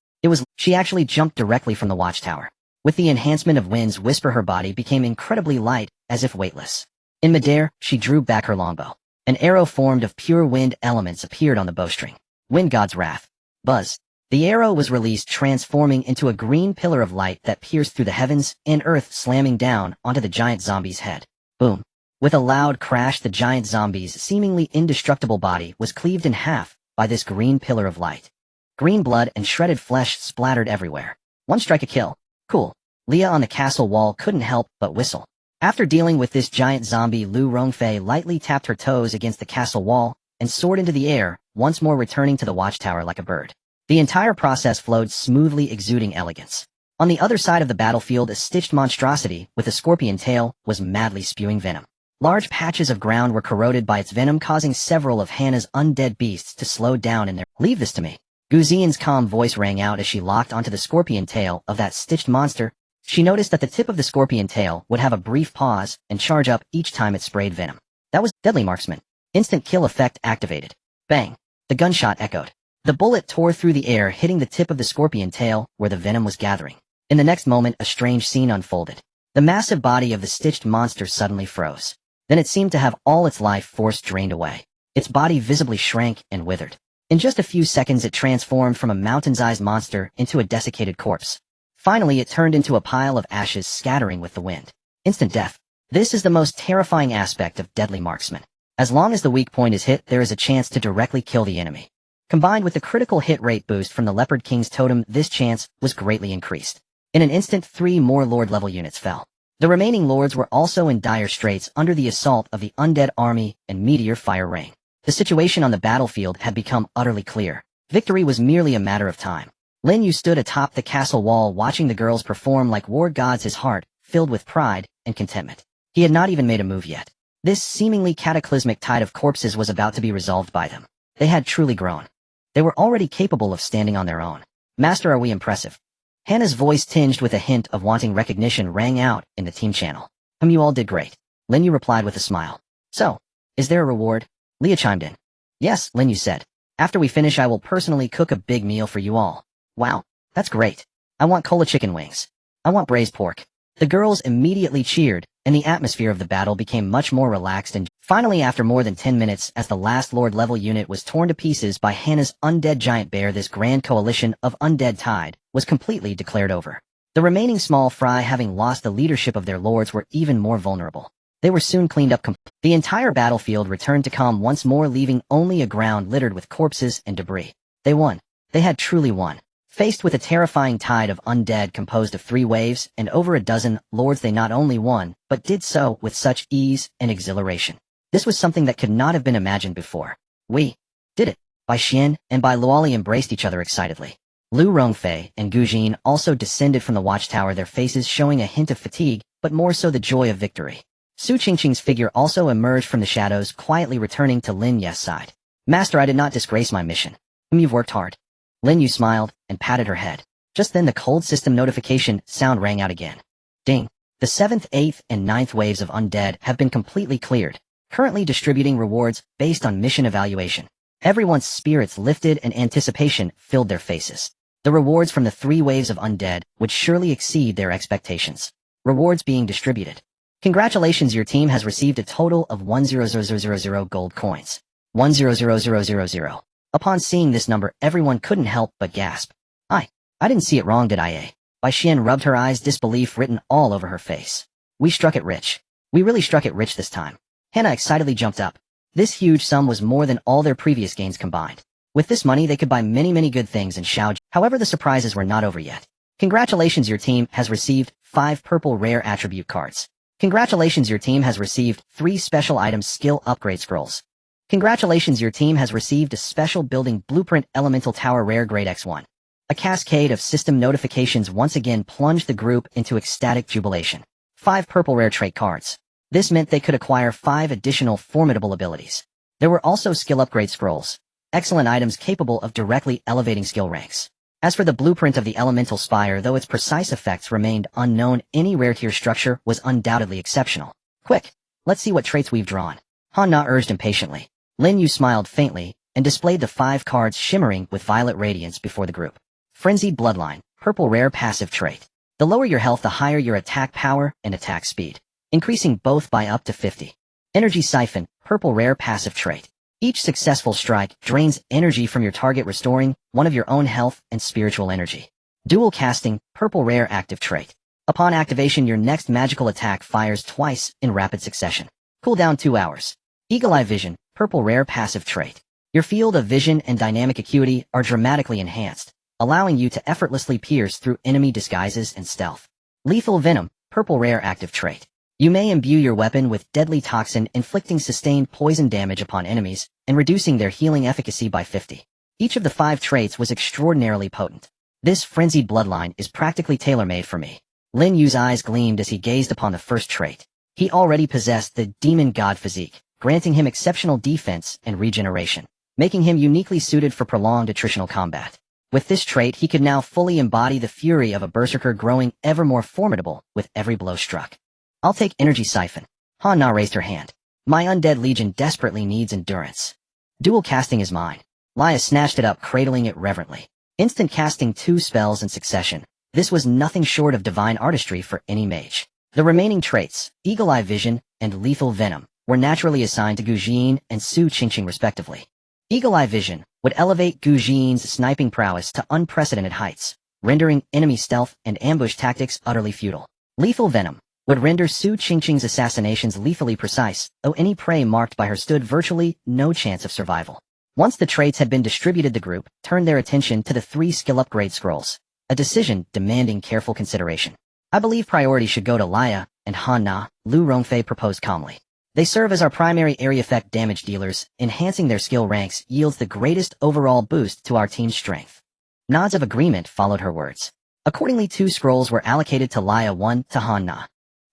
She actually jumped directly from the watchtower. With the enhancement of Wind's whisper, her body became incredibly light, as if weightless. In midair, she drew back her longbow. An arrow formed of pure wind elements appeared on the bowstring. Wind God's Wrath. Buzz. The arrow was released, transforming into a green pillar of light that pierced through the heavens and earth, slamming down onto the giant zombie's head. Boom. With a loud crash, the giant zombie's seemingly indestructible body was cleaved in half by this green pillar of light. Green blood and shredded flesh splattered everywhere. One strike, a kill. Cool. Leah on the castle wall couldn't help but whistle. After dealing with this giant zombie, Lu Rongfei lightly tapped her toes against the castle wall and soared into the air, once more returning to the watchtower like a bird. The entire process flowed smoothly, exuding elegance. On the other side of the battlefield, a stitched monstrosity with a scorpion tail was madly spewing venom. Large patches of ground were corroded by its venom, causing several of Hannah's undead beasts to slow down in their— "Leave this to me." Gu Xian's calm voice rang out as she locked onto the scorpion tail of that stitched monster. She noticed that the tip of the scorpion tail would have a brief pause and charge up each time it sprayed venom. That was Deadly Marksman. Instant kill effect activated. Bang! The gunshot echoed. The bullet tore through the air, hitting the tip of the scorpion tail where the venom was gathering. In the next moment, a strange scene unfolded. The massive body of the stitched monster suddenly froze. Then it seemed to have all its life force drained away. Its body visibly shrank and withered. In just a few seconds, it transformed from a mountain-sized monster into a desiccated corpse. Finally, it turned into a pile of ashes scattering with the wind. Instant death. This is the most terrifying aspect of Deadly Marksman. As long as the weak point is hit, there is a chance to directly kill the enemy. Combined with the critical hit rate boost from the Leopard King's totem, this chance was greatly increased. In an instant, 3 more Lord-level units fell. The remaining lords were also in dire straits under the assault of the undead army and meteor fire rain. The situation on the battlefield had become utterly clear. Victory was merely a matter of time. Lin Yu stood atop the castle wall, watching the girls perform like war gods, his heart filled with pride and contentment. He had not even made a move yet. This seemingly cataclysmic tide of corpses was about to be resolved by them. They had truly grown. They were already capable of standing on their own. "Master, are we impressive?" Hannah's voice, tinged with a hint of wanting recognition, rang out in the team channel. You all did great." Lin Yu replied with a smile. "So, is there a reward?" Leah chimed in. "Yes," Lin Yu said. "After we finish, I will personally cook a big meal for you all." "Wow, that's great. I want cola chicken wings. I want braised pork." The girls immediately cheered, and the atmosphere of the battle became much more relaxed. And finally, after more than 10 minutes, as the last Lord-level unit was torn to pieces by Hannah's undead giant bear, this grand coalition of undead tide was completely declared over. The remaining small fry, having lost the leadership of their lords, were even more vulnerable. They were soon cleaned up. The entire battlefield returned to calm once more, leaving only a ground littered with corpses and debris. They won. They had truly won. Faced with a terrifying tide of undead composed of 3 waves and over a dozen lords, they not only won, but did so with such ease and exhilaration. This was something that could not have been imagined before. "We did it." Bai Xian and Bai Luoli embraced each other excitedly. Lu Rongfei and Gu Jin also descended from the watchtower, their faces showing a hint of fatigue, but more so the joy of victory. Su Qingqing's figure also emerged from the shadows, quietly returning to Lin Yu's side. "Master, I did not disgrace my mission. You've worked hard." Lin Yu smiled and patted her head. Just then, the cold system notification sound rang out again. Ding. The 7th, 8th, and 9th waves of undead have been completely cleared, currently distributing rewards based on mission evaluation. Everyone's spirits lifted and anticipation filled their faces. The rewards from the 3 waves of undead would surely exceed their expectations. Rewards being distributed. "Congratulations, your team has received a total of 100,000 gold coins. 100,000. Upon seeing this number, everyone couldn't help but gasp. I didn't see it wrong, did I? Bai Xian rubbed her eyes, disbelief written all over her face. "We struck it rich. We really struck it rich this time." Hannah excitedly jumped up. This huge sum was more than all their previous gains combined. With this money, they could buy many good things in Xiao. However, the surprises were not over yet. "Congratulations, your team has received 5 purple rare attribute cards. Congratulations, your team has received 3 special items skill upgrade scrolls. Congratulations, your team has received a special building blueprint elemental tower rare grade X1. A cascade of system notifications once again plunged the group into ecstatic jubilation. 5 purple rare trait cards. This meant they could acquire 5 additional formidable abilities. There were also skill upgrade scrolls, excellent items capable of directly elevating skill ranks. As for the blueprint of the elemental spire, though its precise effects remained unknown, any rare tier structure was undoubtedly exceptional. Quick, let's see what traits we've drawn. Han Na urged impatiently. Lin Yu smiled faintly and displayed the 5 cards shimmering with violet radiance before the group. Frenzied Bloodline, purple rare passive trait. The lower your health, the higher your attack power and attack speed, increasing both by up to 50. Energy Siphon, purple rare passive trait. Each successful strike drains energy from your target, restoring one of your own health and spiritual energy. Dual Casting, purple rare active trait. Upon activation, your next magical attack fires twice in rapid succession. Cooldown 2 hours. Eagle Eye Vision, purple rare passive trait. Your field of vision and dynamic acuity are dramatically enhanced, allowing you to effortlessly pierce through enemy disguises and stealth. Lethal Venom, purple rare active trait. You may imbue your weapon with deadly toxin, inflicting sustained poison damage upon enemies and reducing their healing efficacy by 50. Each of the 5 traits was extraordinarily potent. This Frenzied Bloodline is practically tailor-made for me. Lin Yu's eyes gleamed as he gazed upon the first trait. He already possessed the Demon God physique, granting him exceptional defense and regeneration, making him uniquely suited for prolonged attritional combat. With this trait, he could now fully embody the fury of a berserker, growing ever more formidable with every blow struck. I'll take Energy Siphon. Han Na raised her hand. My undead legion desperately needs endurance. Dual Casting is mine. Laya snatched it up, cradling it reverently. Instant casting 2 spells in succession. This was nothing short of divine artistry for any mage. The remaining traits, Eagle Eye Vision and Lethal Venom, were naturally assigned to Gu Jin and Su Qingqing respectively. Eagle Eye Vision would elevate Gu Jin's sniping prowess to unprecedented heights, rendering enemy stealth and ambush tactics utterly futile. Lethal Venom would render Su Qingqing's assassinations lethally precise, though any prey marked by her stood virtually no chance of survival. Once the traits had been distributed, the group turned their attention to the 3 skill upgrade scrolls, a decision demanding careful consideration. I believe priority should go to Laya and Han Na, Lu Rongfei proposed calmly. They serve as our primary area effect damage dealers. Enhancing their skill ranks yields the greatest overall boost to our team's strength. Nods of agreement followed her words. Accordingly, 2 scrolls were allocated to Laya, 1 to Han Na.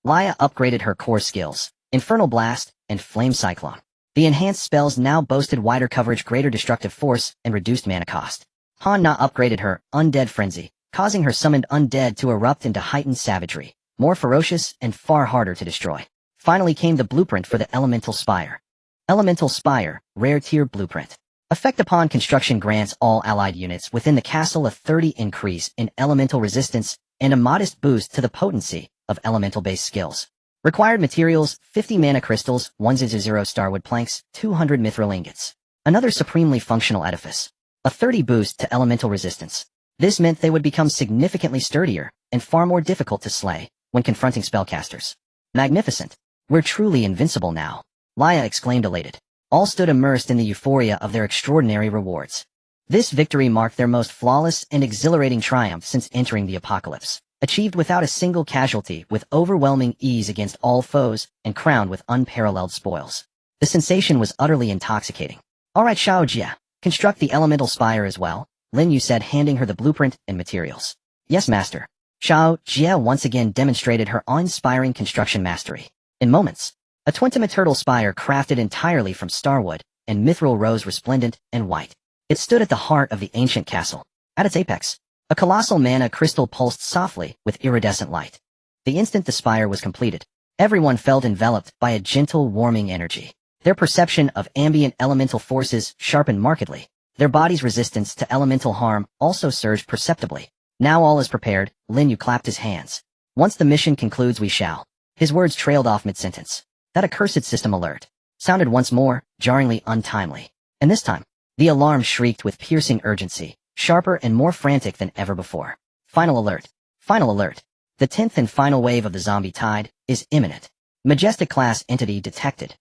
Laya upgraded her core skills, Infernal Blast and Flame Cyclone. The enhanced spells now boasted wider coverage, greater destructive force, and reduced mana cost. Han Na upgraded her Undead Frenzy, causing her summoned undead to erupt into heightened savagery, more ferocious and far harder to destroy. Finally came the blueprint for the Elemental Spire. Elemental Spire, rare tier blueprint. Effect upon construction grants all allied units within the castle a 30 increase in elemental resistance and a modest boost to the potency of elemental-based skills. Required materials, 50 mana crystals, 100 starwood planks, 200 mithril ingots. Another supremely functional edifice. A 30 boost to elemental resistance. This meant they would become significantly sturdier and far more difficult to slay when confronting spellcasters. Magnificent. We're truly invincible now, Laya exclaimed elated. All stood immersed in the euphoria of their extraordinary rewards. This victory marked their most flawless and exhilarating triumph since entering the apocalypse, achieved without a single casualty, with overwhelming ease against all foes, and crowned with unparalleled spoils. The sensation was utterly intoxicating. All right, Xiao Jia, construct the elemental spire as well, Lin Yu said, handing her the blueprint and materials. Yes, master. Xiao Jia once again demonstrated her awe-inspiring construction mastery. In moments, a Twintama turtle spire crafted entirely from starwood and mithril rose, resplendent and white. It stood at the heart of the ancient castle. At its apex, a colossal mana crystal pulsed softly with iridescent light. The instant the spire was completed, everyone felt enveloped by a gentle, warming energy. Their perception of ambient elemental forces sharpened markedly. Their body's resistance to elemental harm also surged perceptibly. Now all is prepared, Lin Yu clapped his hands. Once the mission concludes, we shall. His words trailed off mid-sentence. That accursed system alert sounded once more, jarringly untimely. And this time, the alarm shrieked with piercing urgency, sharper and more frantic than ever before. Final alert. Final alert. The 10th and final wave of the zombie tide is imminent. Majestic class entity detected.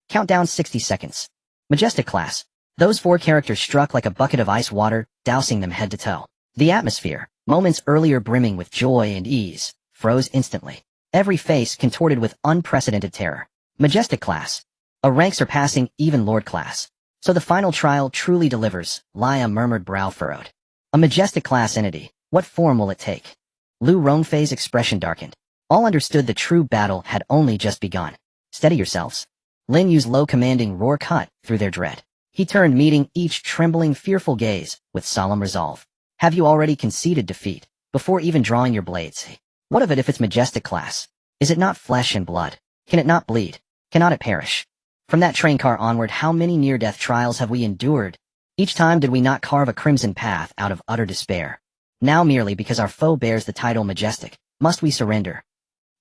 Countdown 60 seconds. Majestic class. Those 4 characters struck like a bucket of ice water, dousing them head to toe. The atmosphere, moments earlier brimming with joy and ease, froze instantly. Every face contorted with unprecedented terror. Majestic class. A rank surpassing even Lord class. So the final trial truly delivers, Lia murmured, brow furrowed. A majestic class entity, what form will it take? Lu Rongfei's expression darkened. All understood the true battle had only just begun. Steady yourselves. Lin Yu's low commanding roar cut through their dread. He turned, meeting each trembling, fearful gaze with solemn resolve. Have you already conceded defeat, before even drawing your blades? What of it if it's majestic class? Is it not flesh and blood? Can it not bleed? Cannot it perish? From that train car onward, how many near-death trials have we endured? Each time did we not carve a crimson path out of utter despair? Now merely because our foe bears the title majestic, must we surrender?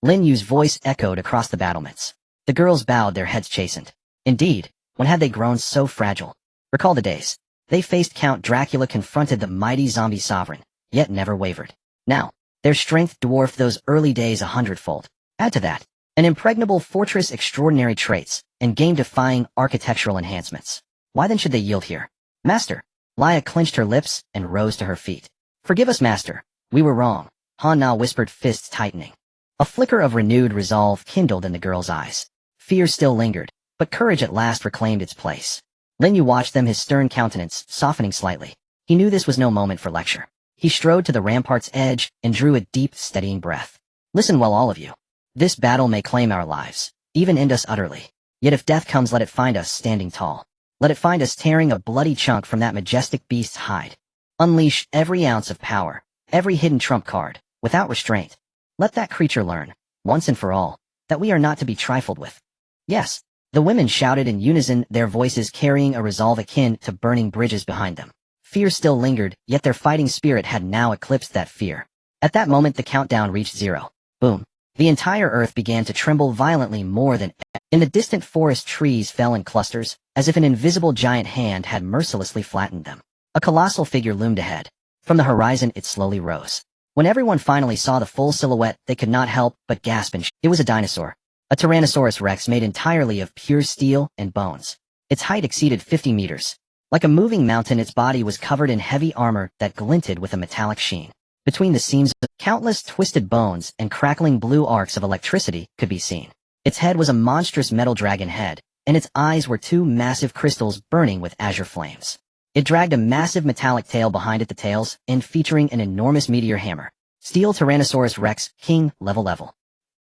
Lin Yu's voice echoed across the battlements. The girls bowed their heads chastened. Indeed, when had they grown so fragile? Recall the days. They faced Count Dracula, confronted the mighty zombie sovereign, yet never wavered. Now, their strength dwarfed those early days 100-fold. Add to that, an impregnable fortress, extraordinary traits, and game-defying architectural enhancements. Why then should they yield here? Master. Lia clenched her lips and rose to her feet. Forgive us, Master. We were wrong. Han Na whispered, fists tightening. A flicker of renewed resolve kindled in the girl's eyes. Fear still lingered, but courage at last reclaimed its place. Lin Yu watched them, his stern countenance softening slightly. He knew this was no moment for lecture. He strode to the rampart's edge and drew a deep, steadying breath. Listen well, all of you. This battle may claim our lives, even end us utterly. Yet if death comes, let it find us standing tall. Let it find us tearing a bloody chunk from that majestic beast's hide. Unleash every ounce of power, every hidden trump card, without restraint. Let that creature learn, once and for all, that we are not to be trifled with. Yes, the women shouted in unison, their voices carrying a resolve akin to burning bridges behind them. Fear still lingered, yet their fighting spirit had now eclipsed that fear. At that moment the countdown reached 0. Boom. The entire earth began to tremble violently more than ever. In the distant forest, trees fell in clusters, as if an invisible giant hand had mercilessly flattened them. A colossal figure loomed ahead. From the horizon it slowly rose. When everyone finally saw the full silhouette, they could not help but gasp and it was a dinosaur. A Tyrannosaurus Rex made entirely of pure steel and bones. Its height exceeded 50 meters. Like a moving mountain, its body was covered in heavy armor that glinted with a metallic sheen. Between the seams, countless twisted bones and crackling blue arcs of electricity could be seen. Its head was a monstrous metal dragon head, and its eyes were two massive crystals burning with azure flames. It dragged a massive metallic tail behind it, the tail's end featuring an enormous meteor hammer. Steel Tyrannosaurus Rex, King, level.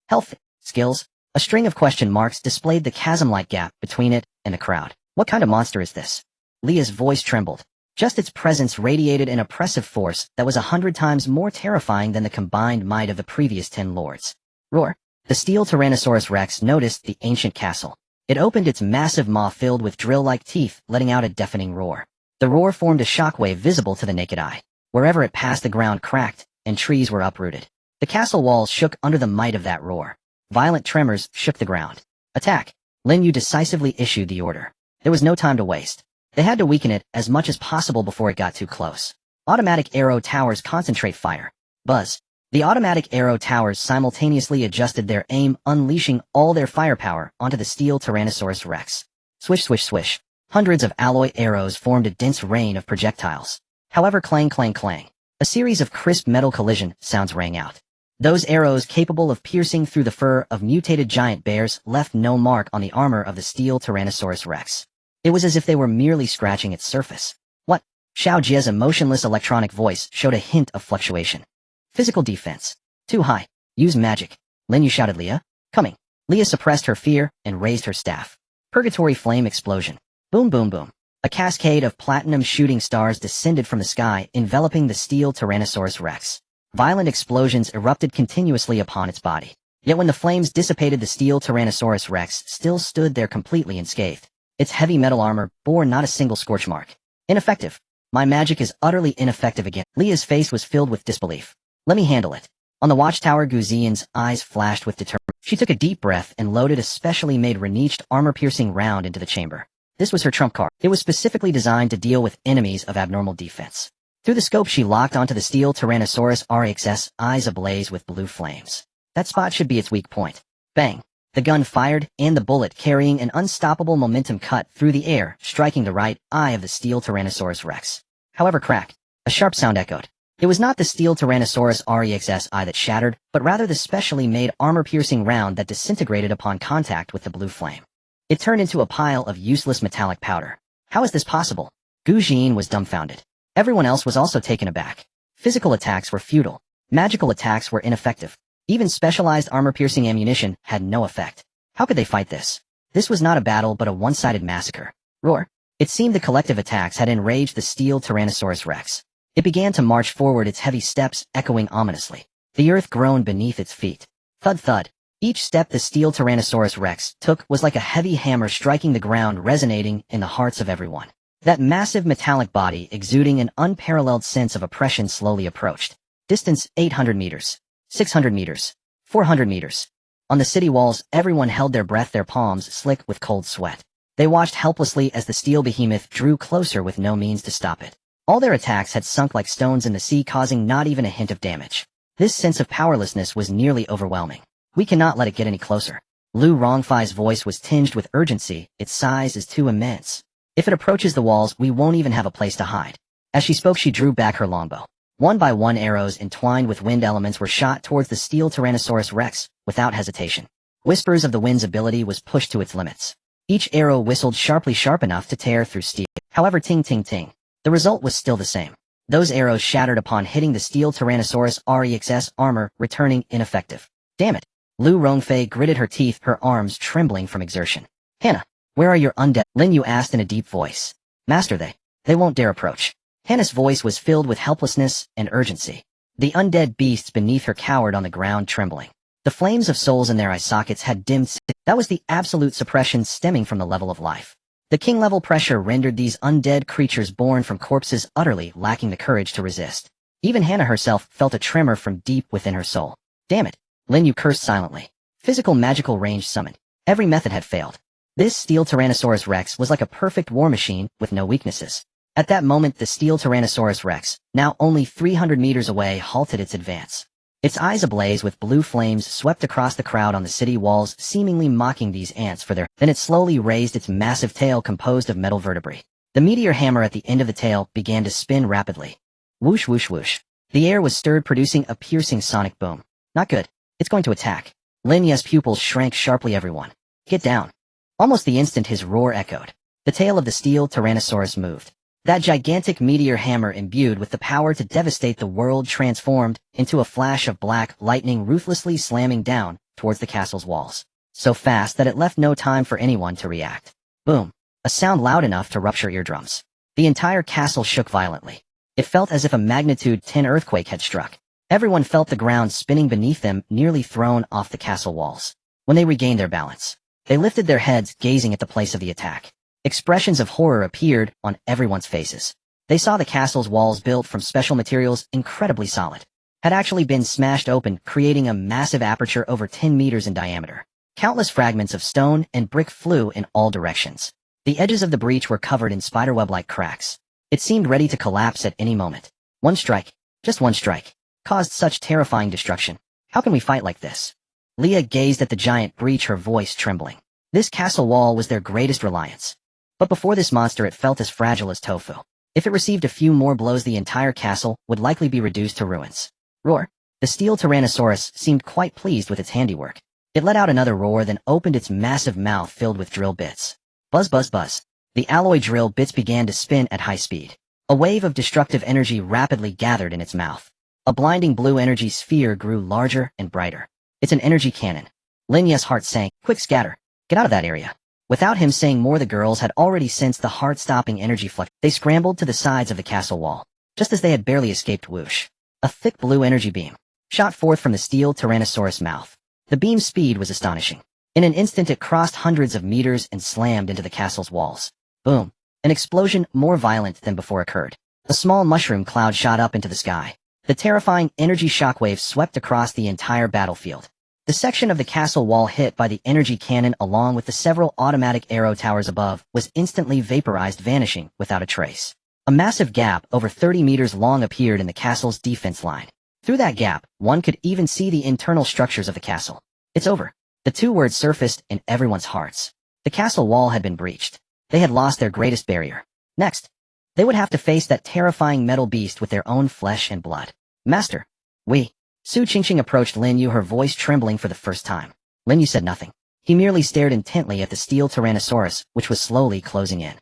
Health, skills, a string of question marks displayed the chasm-like gap between it and the crowd. What kind of monster is this? Leah's voice trembled. Just its presence radiated an oppressive force that was 100 times more terrifying than the combined might of the previous 10 lords. Roar. The steel Tyrannosaurus Rex noticed the ancient castle. It opened its massive maw filled with drill-like teeth, letting out a deafening roar. The roar formed a shockwave visible to the naked eye. Wherever it passed, the ground cracked, and trees were uprooted. The castle walls shook under the might of that roar. Violent tremors shook the ground. Attack! Lin Yu decisively issued the order. There was no time to waste. They had to weaken it as much as possible before it got too close. Automatic arrow towers concentrate fire. Buzz. The automatic arrow towers simultaneously adjusted their aim, unleashing all their firepower onto the steel Tyrannosaurus Rex. Swish, swish, swish. Hundreds of alloy arrows formed a dense rain of projectiles. However, clang, clang, clang. A series of crisp metal collision sounds rang out. Those arrows, capable of piercing through the fur of mutated giant bears, left no mark on the armor of the steel Tyrannosaurus Rex. It was as if they were merely scratching its surface. What? Xiao Jie's emotionless electronic voice showed a hint of fluctuation. Physical defense. Too high. Use magic. Lin Yu shouted. Leah? Coming. Leah suppressed her fear and raised her staff. Purgatory flame explosion. Boom, boom, boom. A cascade of platinum shooting stars descended from the sky, enveloping the steel Tyrannosaurus Rex. Violent explosions erupted continuously upon its body. Yet when the flames dissipated, the steel Tyrannosaurus Rex still stood there completely unscathed. Its heavy metal armor bore not a single scorch mark. Ineffective. My magic is utterly ineffective again. Leah's face was filled with disbelief. Let me handle it. On the watchtower, Guzian's eyes flashed with determination. She took a deep breath and loaded a specially made Reniched armor-piercing round into the chamber. This was her trump card. It was specifically designed to deal with enemies of abnormal defense. Through the scope she locked onto the steel Tyrannosaurus Rex's eyes ablaze with blue flames. That spot should be its weak point. Bang. The gun fired, and the bullet, carrying an unstoppable momentum, cut through the air, striking the right eye of the steel Tyrannosaurus Rex. However, crack. A sharp sound echoed. It was not the steel Tyrannosaurus Rex's eye that shattered, but rather the specially made armor-piercing round that disintegrated upon contact with the blue flame. It turned into a pile of useless metallic powder. How is this possible? Gu Jin was dumbfounded. Everyone else was also taken aback. Physical attacks were futile. Magical attacks were ineffective. Even specialized armor-piercing ammunition had no effect. How could they fight this? This was not a battle but a one-sided massacre. Roar. It seemed the collective attacks had enraged the steel Tyrannosaurus Rex. It began to march forward, its heavy steps echoing ominously. The earth groaned beneath its feet. Thud thud. Each step the steel Tyrannosaurus Rex took was like a heavy hammer striking the ground, resonating in the hearts of everyone. That massive metallic body, exuding an unparalleled sense of oppression, slowly approached. Distance 800 meters. 600 meters. 400 meters. On the city walls, everyone held their breath, their palms slick with cold sweat. They watched helplessly as the steel behemoth drew closer with no means to stop it. All their attacks had sunk like stones in the sea, causing not even a hint of damage. This sense of powerlessness was nearly overwhelming. We cannot let it get any closer. Lu Rongfei's voice was tinged with urgency. Its size is too immense. If it approaches the walls, we won't even have a place to hide. As she spoke, she drew back her longbow. One by one, arrows entwined with wind elements were shot towards the steel Tyrannosaurus Rex, without hesitation. Whispers of the wind's ability was pushed to its limits. Each arrow whistled sharply, sharp enough to tear through steel. However, ting ting ting. The result was still the same. Those arrows shattered upon hitting the steel Tyrannosaurus Rex's armor, returning ineffective. Damn it. Lu Rongfei gritted her teeth, her arms trembling from exertion. Hannah, where are your undead? Lin Yu asked in a deep voice. Master, they won't dare approach. Hannah's voice was filled with helplessness and urgency. The undead beasts beneath her cowered on the ground, trembling. The flames of souls in their eye sockets had dimmed. That was the absolute suppression stemming from the level of life. The king-level pressure rendered these undead creatures born from corpses utterly lacking the courage to resist. Even Hannah herself felt a tremor from deep within her soul. Damn it. Lin Yu cursed silently. Physical magical range summoned. Every method had failed. This steel Tyrannosaurus Rex was like a perfect war machine with no weaknesses. At that moment, the steel Tyrannosaurus Rex, now only 300 meters away, halted its advance. Its eyes ablaze with blue flames swept across the crowd on the city walls, seemingly mocking these ants for their... Then it slowly raised its massive tail composed of metal vertebrae. The meteor hammer at the end of the tail began to spin rapidly. Whoosh whoosh whoosh. The air was stirred, producing a piercing sonic boom. Not good. It's going to attack. Lin Yu's pupils shrank sharply. Everyone. Get down. Almost the instant his roar echoed, the tail of the steel Tyrannosaurus moved. That gigantic meteor hammer, imbued with the power to devastate the world, transformed into a flash of black lightning, ruthlessly slamming down towards the castle's walls. So fast that it left no time for anyone to react. Boom. A sound loud enough to rupture eardrums. The entire castle shook violently. It felt as if a magnitude 10 earthquake had struck. Everyone felt the ground spinning beneath them, nearly thrown off the castle walls. When they regained their balance, they lifted their heads, gazing at the place of the attack. Expressions of horror appeared on everyone's faces. They saw the castle's walls, built from special materials incredibly solid, had actually been smashed open, creating a massive aperture over 10 meters in diameter. Countless fragments of stone and brick flew in all directions. The edges of the breach were covered in spiderweb-like cracks. It seemed ready to collapse at any moment. One strike, just one strike, caused such terrifying destruction. How can we fight like this? Leah gazed at the giant breach, her voice trembling. This castle wall was their greatest reliance. But before this monster, it felt as fragile as tofu. If it received a few more blows, the entire castle would likely be reduced to ruins. Roar. The steel Tyrannosaurus seemed quite pleased with its handiwork. It let out another roar, then opened its massive mouth filled with drill bits. Buzz buzz buzz. The alloy drill bits began to spin at high speed. A wave of destructive energy rapidly gathered in its mouth. A blinding blue energy sphere grew larger and brighter. It's an energy cannon. Lin Yu's heart sank. Quick, scatter. Get out of that area. Without him saying more, the girls had already sensed the heart-stopping energy flux. They scrambled to the sides of the castle wall. Just as they had barely escaped, whoosh. A thick blue energy beam shot forth from the steel Tyrannosaurus mouth. The beam's speed was astonishing. In an instant, it crossed hundreds of meters and slammed into the castle's walls. Boom. An explosion more violent than before occurred. A small mushroom cloud shot up into the sky. The terrifying energy shockwave swept across the entire battlefield. The section of the castle wall hit by the energy cannon, along with the several automatic arrow towers above, was instantly vaporized, vanishing without a trace. A massive gap over 30 meters long appeared in the castle's defense line. Through that gap, one could even see the internal structures of the castle. It's over. The two words surfaced in everyone's hearts. The castle wall had been breached. They had lost their greatest barrier. Next, they would have to face that terrifying metal beast with their own flesh and blood. Master, we... Su Qingqing approached Lin Yu, her voice trembling for the first time. Lin Yu said nothing. He merely stared intently at the steel Tyrannosaurus, which was slowly closing in.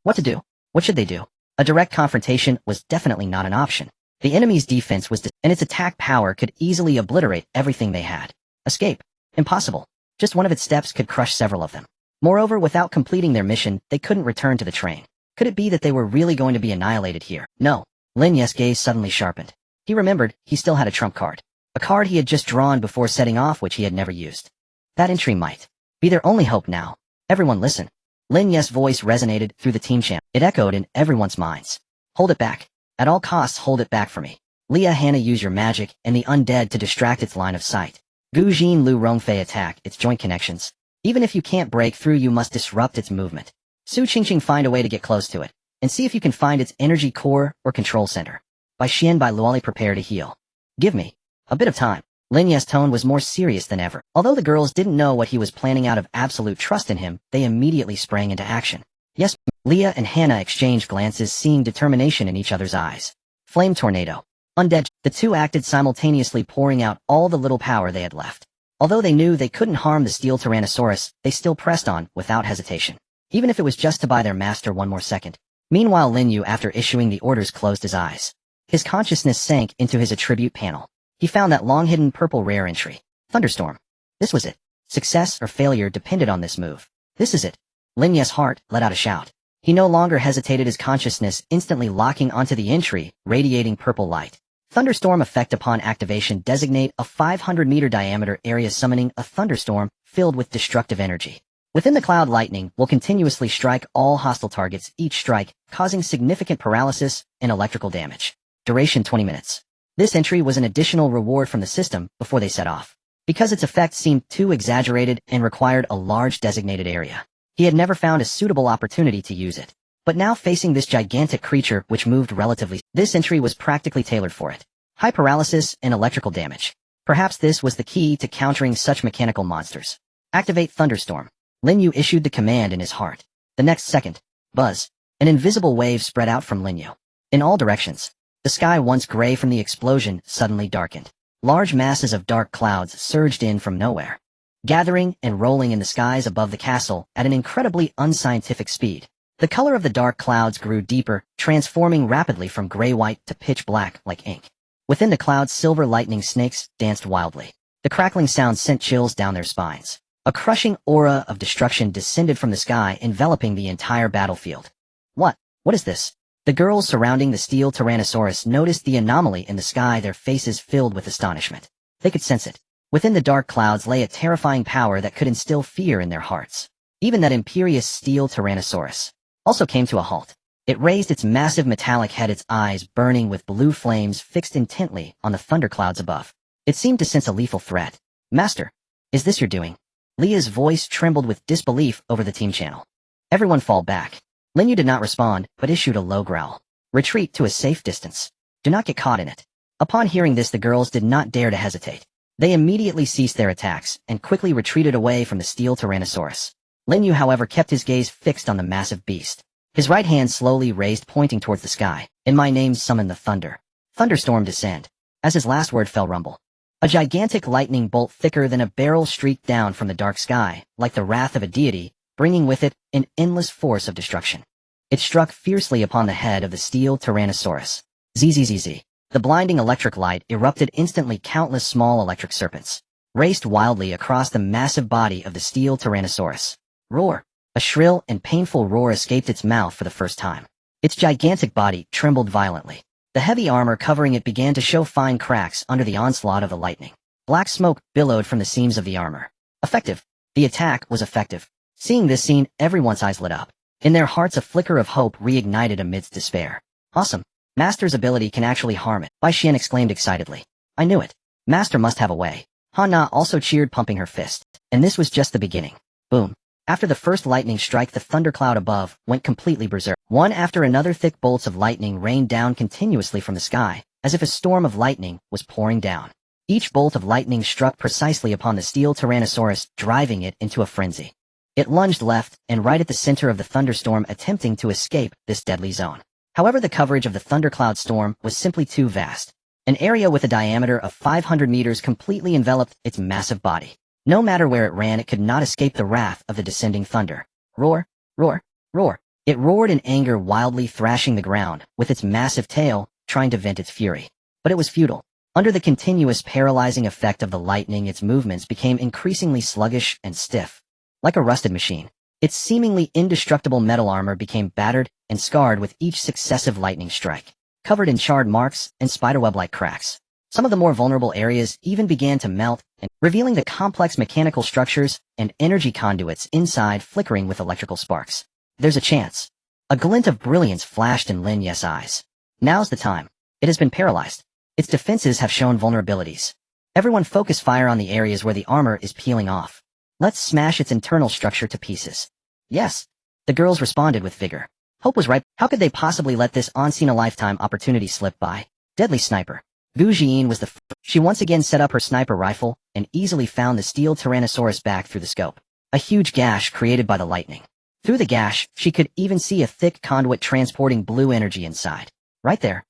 What to do? What should they do? A direct confrontation was definitely not an option. The enemy's defense was and its attack power could easily obliterate everything they had. Escape? Impossible. Just one of its steps could crush several of them. Moreover, without completing their mission, they couldn't return to the train. Could it be that they were really going to be annihilated here? No. Lin Yu's gaze suddenly sharpened. He remembered he still had a trump card. A card he had just drawn before setting off, which he had never used. That entry might be their only hope now. Everyone listen. Lin Yu's voice resonated through the team chant. It echoed in everyone's minds. Hold it back. At all costs, hold it back for me. Leah Hannah, use your magic and the undead to distract its line of sight. Gu Jin Lu Rongfei, attack its joint connections. Even if you can't break through, you must disrupt its movement. Su Qingqing, find a way to get close to it, and see if you can find its energy core or control center. By Xian Bai Luoli, prepare to heal. Give me a bit of time. Lin Yu's tone was more serious than ever. Although the girls didn't know what he was planning, out of absolute trust in him, they immediately sprang into action. Yes, Leah and Hannah exchanged glances, seeing determination in each other's eyes. Flame tornado. Undead. The two acted simultaneously, pouring out all the little power they had left. Although they knew they couldn't harm the steel Tyrannosaurus, they still pressed on without hesitation. Even if it was just to buy their master one more second. Meanwhile, Lin Yu, after issuing the orders, closed his eyes. His consciousness sank into his attribute panel. He found that long-hidden purple rare entry. Thunderstorm. This was it. Success or failure depended on this move. This is it. Lin Yu's heart let out a shout. He no longer hesitated, his consciousness instantly locking onto the entry, radiating purple light. Thunderstorm effect. Upon activation, designate a 500-meter diameter area, summoning a thunderstorm filled with destructive energy. Within the cloud, lightning will continuously strike all hostile targets, each strike causing significant paralysis and electrical damage. Duration 20 minutes. This entry was an additional reward from the system before they set off. Because its effect seemed too exaggerated and required a large designated area, he had never found a suitable opportunity to use it. But now, facing this gigantic creature which moved relatively, this entry was practically tailored for it. High paralysis and electrical damage. Perhaps this was the key to countering such mechanical monsters. Activate Thunderstorm. Lin Yu issued the command in his heart. The next second, buzz. An invisible wave spread out from Lin Yu. In all directions. The sky, once gray from the explosion, suddenly darkened. Large masses of dark clouds surged in from nowhere, gathering and rolling in the skies above the castle at an incredibly unscientific speed. The color of the dark clouds grew deeper, transforming rapidly from gray-white to pitch black like ink. Within the clouds, silver lightning snakes danced wildly. The crackling sound sent chills down their spines. A crushing aura of destruction descended from the sky, enveloping the entire battlefield. What is this? The girls surrounding the steel Tyrannosaurus noticed the anomaly in the sky, their faces filled with astonishment. They could sense it. Within the dark clouds lay a terrifying power that could instill fear in their hearts. Even that imperious steel Tyrannosaurus also came to a halt. It raised its massive metallic head, its eyes burning with blue flames fixed intently on the thunderclouds above. It seemed to sense a lethal threat. Master, is this your doing? Leah's voice trembled with disbelief over the team channel. Everyone fall back. Lin Yu did not respond, but issued a low growl. Retreat to a safe distance. Do not get caught in it. Upon hearing this, the girls did not dare to hesitate. They immediately ceased their attacks and quickly retreated away from the steel Tyrannosaurus. Lin Yu, however, kept his gaze fixed on the massive beast. His right hand slowly raised, pointing towards the sky. In my name, summon the thunder. Thunderstorm, descend. As his last word fell, rumble. A gigantic lightning bolt thicker than a barrel streaked down from the dark sky, like the wrath of a deity, bringing with it an endless force of destruction. It struck fiercely upon the head of the steel Tyrannosaurus. Zzz. The blinding electric light erupted instantly. Countless small electric serpents raced wildly across the massive body of the steel Tyrannosaurus. Roar! A shrill and painful roar escaped its mouth for the first time. Its gigantic body trembled violently. The heavy armor covering it began to show fine cracks under the onslaught of the lightning. Black smoke billowed from the seams of the armor. Effective. The attack was effective. Seeing this scene, everyone's eyes lit up. In their hearts, a flicker of hope reignited amidst despair. Awesome. Master's ability can actually harm it. Bai Xian exclaimed excitedly. I knew it. Master must have a way. Han Na also cheered, pumping her fist. And this was just the beginning. Boom. After the first lightning strike, the thundercloud above went completely berserk. One after another, thick bolts of lightning rained down continuously from the sky, as if a storm of lightning was pouring down. Each bolt of lightning struck precisely upon the steel Tyrannosaurus, driving it into a frenzy. It lunged left and right at the center of the thunderstorm, attempting to escape this deadly zone. However, the coverage of the thundercloud storm was simply too vast. An area with a diameter of 500 meters completely enveloped its massive body. No matter where it ran, it could not escape the wrath of the descending thunder. Roar, roar, roar. It roared in anger, wildly thrashing the ground with its massive tail, trying to vent its fury. But it was futile. Under the continuous paralyzing effect of the lightning, its movements became increasingly sluggish and stiff. Like a rusted machine, its seemingly indestructible metal armor became battered and scarred with each successive lightning strike, covered in charred marks and spiderweb-like cracks. Some of the more vulnerable areas even began to melt, and revealing the complex mechanical structures and energy conduits inside flickering with electrical sparks. There's a chance. A glint of brilliance flashed in Lin Yu's eyes. Now's the time. It has been paralyzed. Its defenses have shown vulnerabilities. Everyone focus fire on the areas where the armor is peeling off. Let's smash its internal structure to pieces. Yes. The girls responded with vigor. Hope was right. How could they possibly let this unseen-a-lifetime opportunity slip by? Deadly sniper. Gu Jian was the She once again set up her sniper rifle and easily found the steel Tyrannosaurus back through the scope. A huge gash created by the lightning. Through the gash, she could even see a thick conduit transporting blue energy inside. Right there.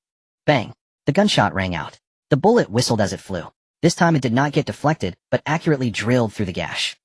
Bang. The gunshot rang out. The bullet whistled as it flew. This time it did not get deflected, but accurately drilled through the gash.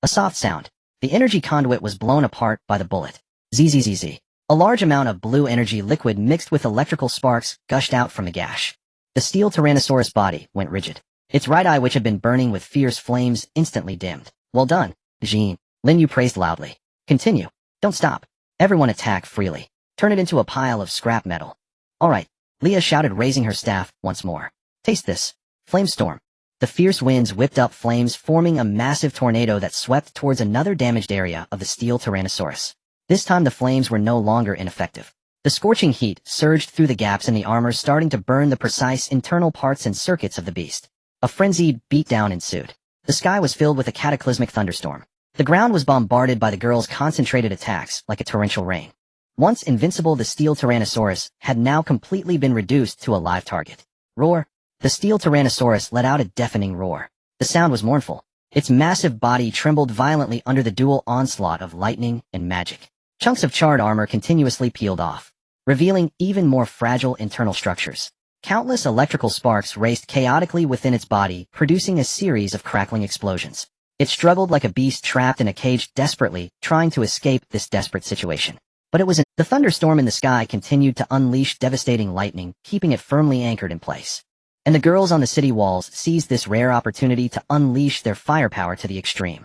A soft sound. The energy conduit was blown apart by the bullet. Zzz. A large amount of blue energy liquid mixed with electrical sparks gushed out from the gash. The steel Tyrannosaurus body went rigid. Its right eye, which had been burning with fierce flames, instantly dimmed. Well done, Jean. Lin Yu praised loudly. Continue. Don't stop. Everyone attack freely. Turn it into a pile of scrap metal. All right. Leah shouted, raising her staff once more. Taste this. Flamestorm. The fierce winds whipped up flames, forming a massive tornado that swept towards another damaged area of the steel Tyrannosaurus. This time the flames were no longer ineffective. The scorching heat surged through the gaps in the armor, starting to burn the precise internal parts and circuits of the beast. A frenzied beatdown ensued. The sky was filled with a cataclysmic thunderstorm. The ground was bombarded by the girls' concentrated attacks like a torrential rain. Once invincible, the steel Tyrannosaurus had now completely been reduced to a live target. Roar. The steel Tyrannosaurus let out a deafening roar. The sound was mournful. Its massive body trembled violently under the dual onslaught of lightning and magic. Chunks of charred armor continuously peeled off, revealing even more fragile internal structures. Countless electrical sparks raced chaotically within its body, producing a series of crackling explosions. It struggled like a beast trapped in a cage, desperately trying to escape this desperate situation. But it was the thunderstorm in the sky continued to unleash devastating lightning, keeping it firmly anchored in place. And the girls on the city walls seized this rare opportunity to unleash their firepower to the extreme.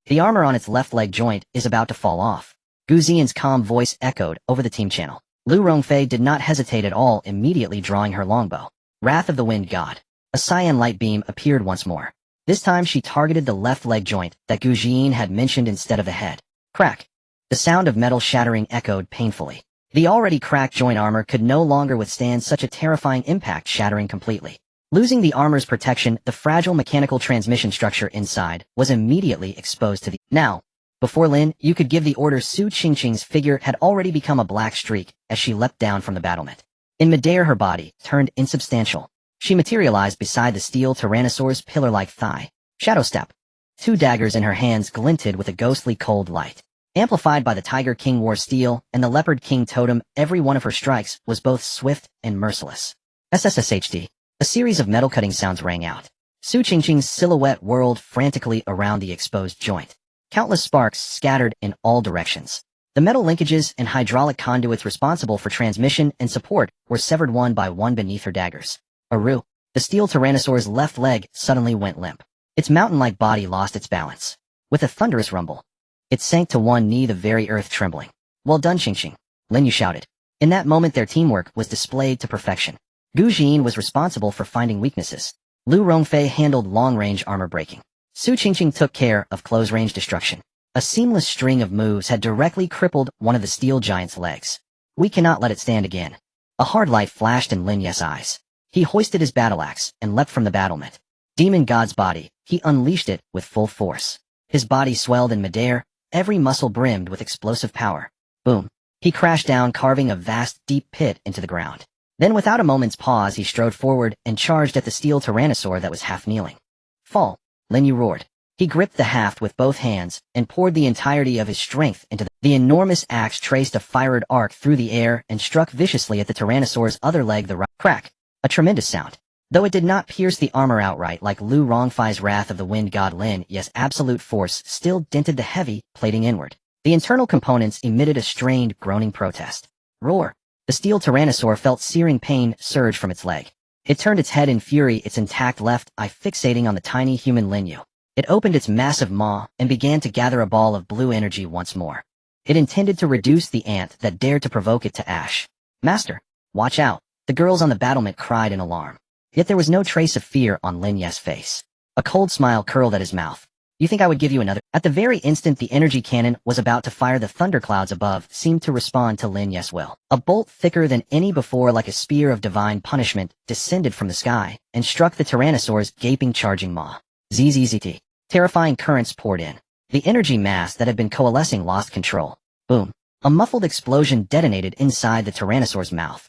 The armor on its left leg joint is about to fall off. Gu Ziyan's calm voice echoed over the team channel. Lu Rongfei did not hesitate at all, immediately drawing her longbow. Wrath of the Wind God. A cyan light beam appeared once more. This time she targeted the left leg joint that Gu Ziyan had mentioned instead of the head. Crack. The sound of metal shattering echoed painfully. The already cracked joint armor could no longer withstand such a terrifying impact, shattering completely. Losing the armor's protection, the fragile mechanical transmission structure inside was immediately exposed to the... Now, before Lin Yu could give the order, Su Qingqing's figure had already become a black streak as she leapt down from the battlement. In midair, her body turned insubstantial. She materialized beside the steel Tyrannosaurus' pillar-like thigh. Shadow step. Two daggers in her hands glinted with a ghostly cold light. Amplified by the Tiger King War steel and the Leopard King totem, every one of her strikes was both swift and merciless. SSSHD. A series of metal-cutting sounds rang out. Su Qingqing's silhouette whirled frantically around the exposed joint. Countless sparks scattered in all directions. The metal linkages and hydraulic conduits responsible for transmission and support were severed one by one beneath her daggers. Aru. The steel Tyrannosaur's left leg suddenly went limp. Its mountain-like body lost its balance. With a thunderous rumble, it sank to one knee, the very earth trembling. Well done, Qingqing. Lin Yu shouted. In that moment their teamwork was displayed to perfection. Gu Jiyan was responsible for finding weaknesses. Lu Rongfei handled long-range armor breaking. Su Qingqing took care of close-range destruction. A seamless string of moves had directly crippled one of the steel giant's legs. We cannot let it stand again. A hard light flashed in Lin Yu's eyes. He hoisted his battle axe and leapt from the battlement. Demon God's body, he unleashed it with full force. His body swelled in midair, every muscle brimmed with explosive power. Boom. He crashed down, carving a vast, deep pit into the ground. Then without a moment's pause he strode forward and charged at the steel Tyrannosaur that was half kneeling. Fall. Lin Yu roared. He gripped the haft with both hands and poured the entirety of his strength into the enormous axe traced a fired arc through the air and struck viciously at the Tyrannosaur's other leg, the right. Crack. A tremendous sound. Though it did not pierce the armor outright like Lu Rongfei's Wrath of the Wind God Lin Yu's absolute force still dented the heavy plating inward. The internal components emitted a strained, groaning protest. Roar! The steel tyrannosaur felt searing pain surge from its leg. It turned its head in fury, its intact left eye fixating on the tiny human Lin Yu. It opened its massive maw and began to gather a ball of blue energy once more. It intended to reduce the ant that dared to provoke it to ash. Master, watch out, the girls on the battlement cried in alarm. Yet there was no trace of fear on Lin Yu's face. A cold smile curled at his mouth. You think I would give you another? At the very instant the energy cannon was about to fire, the thunderclouds above seemed to respond to Lin Yu's will. A bolt thicker than any before, like a spear of divine punishment, descended from the sky and struck the tyrannosaur's gaping charging maw. Zzzt. Terrifying currents poured in. The energy mass that had been coalescing lost control. Boom. A muffled explosion detonated inside the tyrannosaur's mouth.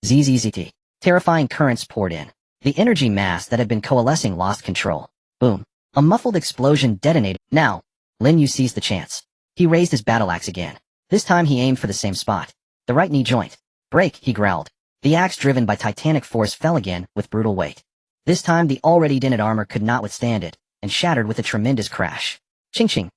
Zzzt. Terrifying currents poured in. The energy mass that had been coalescing lost control. Boom. A muffled explosion detonated. Now, Lin Yu seized the chance. He raised his battle axe again. This time he aimed for the same spot. The right knee joint. Break, he growled. The axe, driven by titanic force, fell again with brutal weight. This time the already dented armor could not withstand it, and shattered with a tremendous crash. Ching-ching.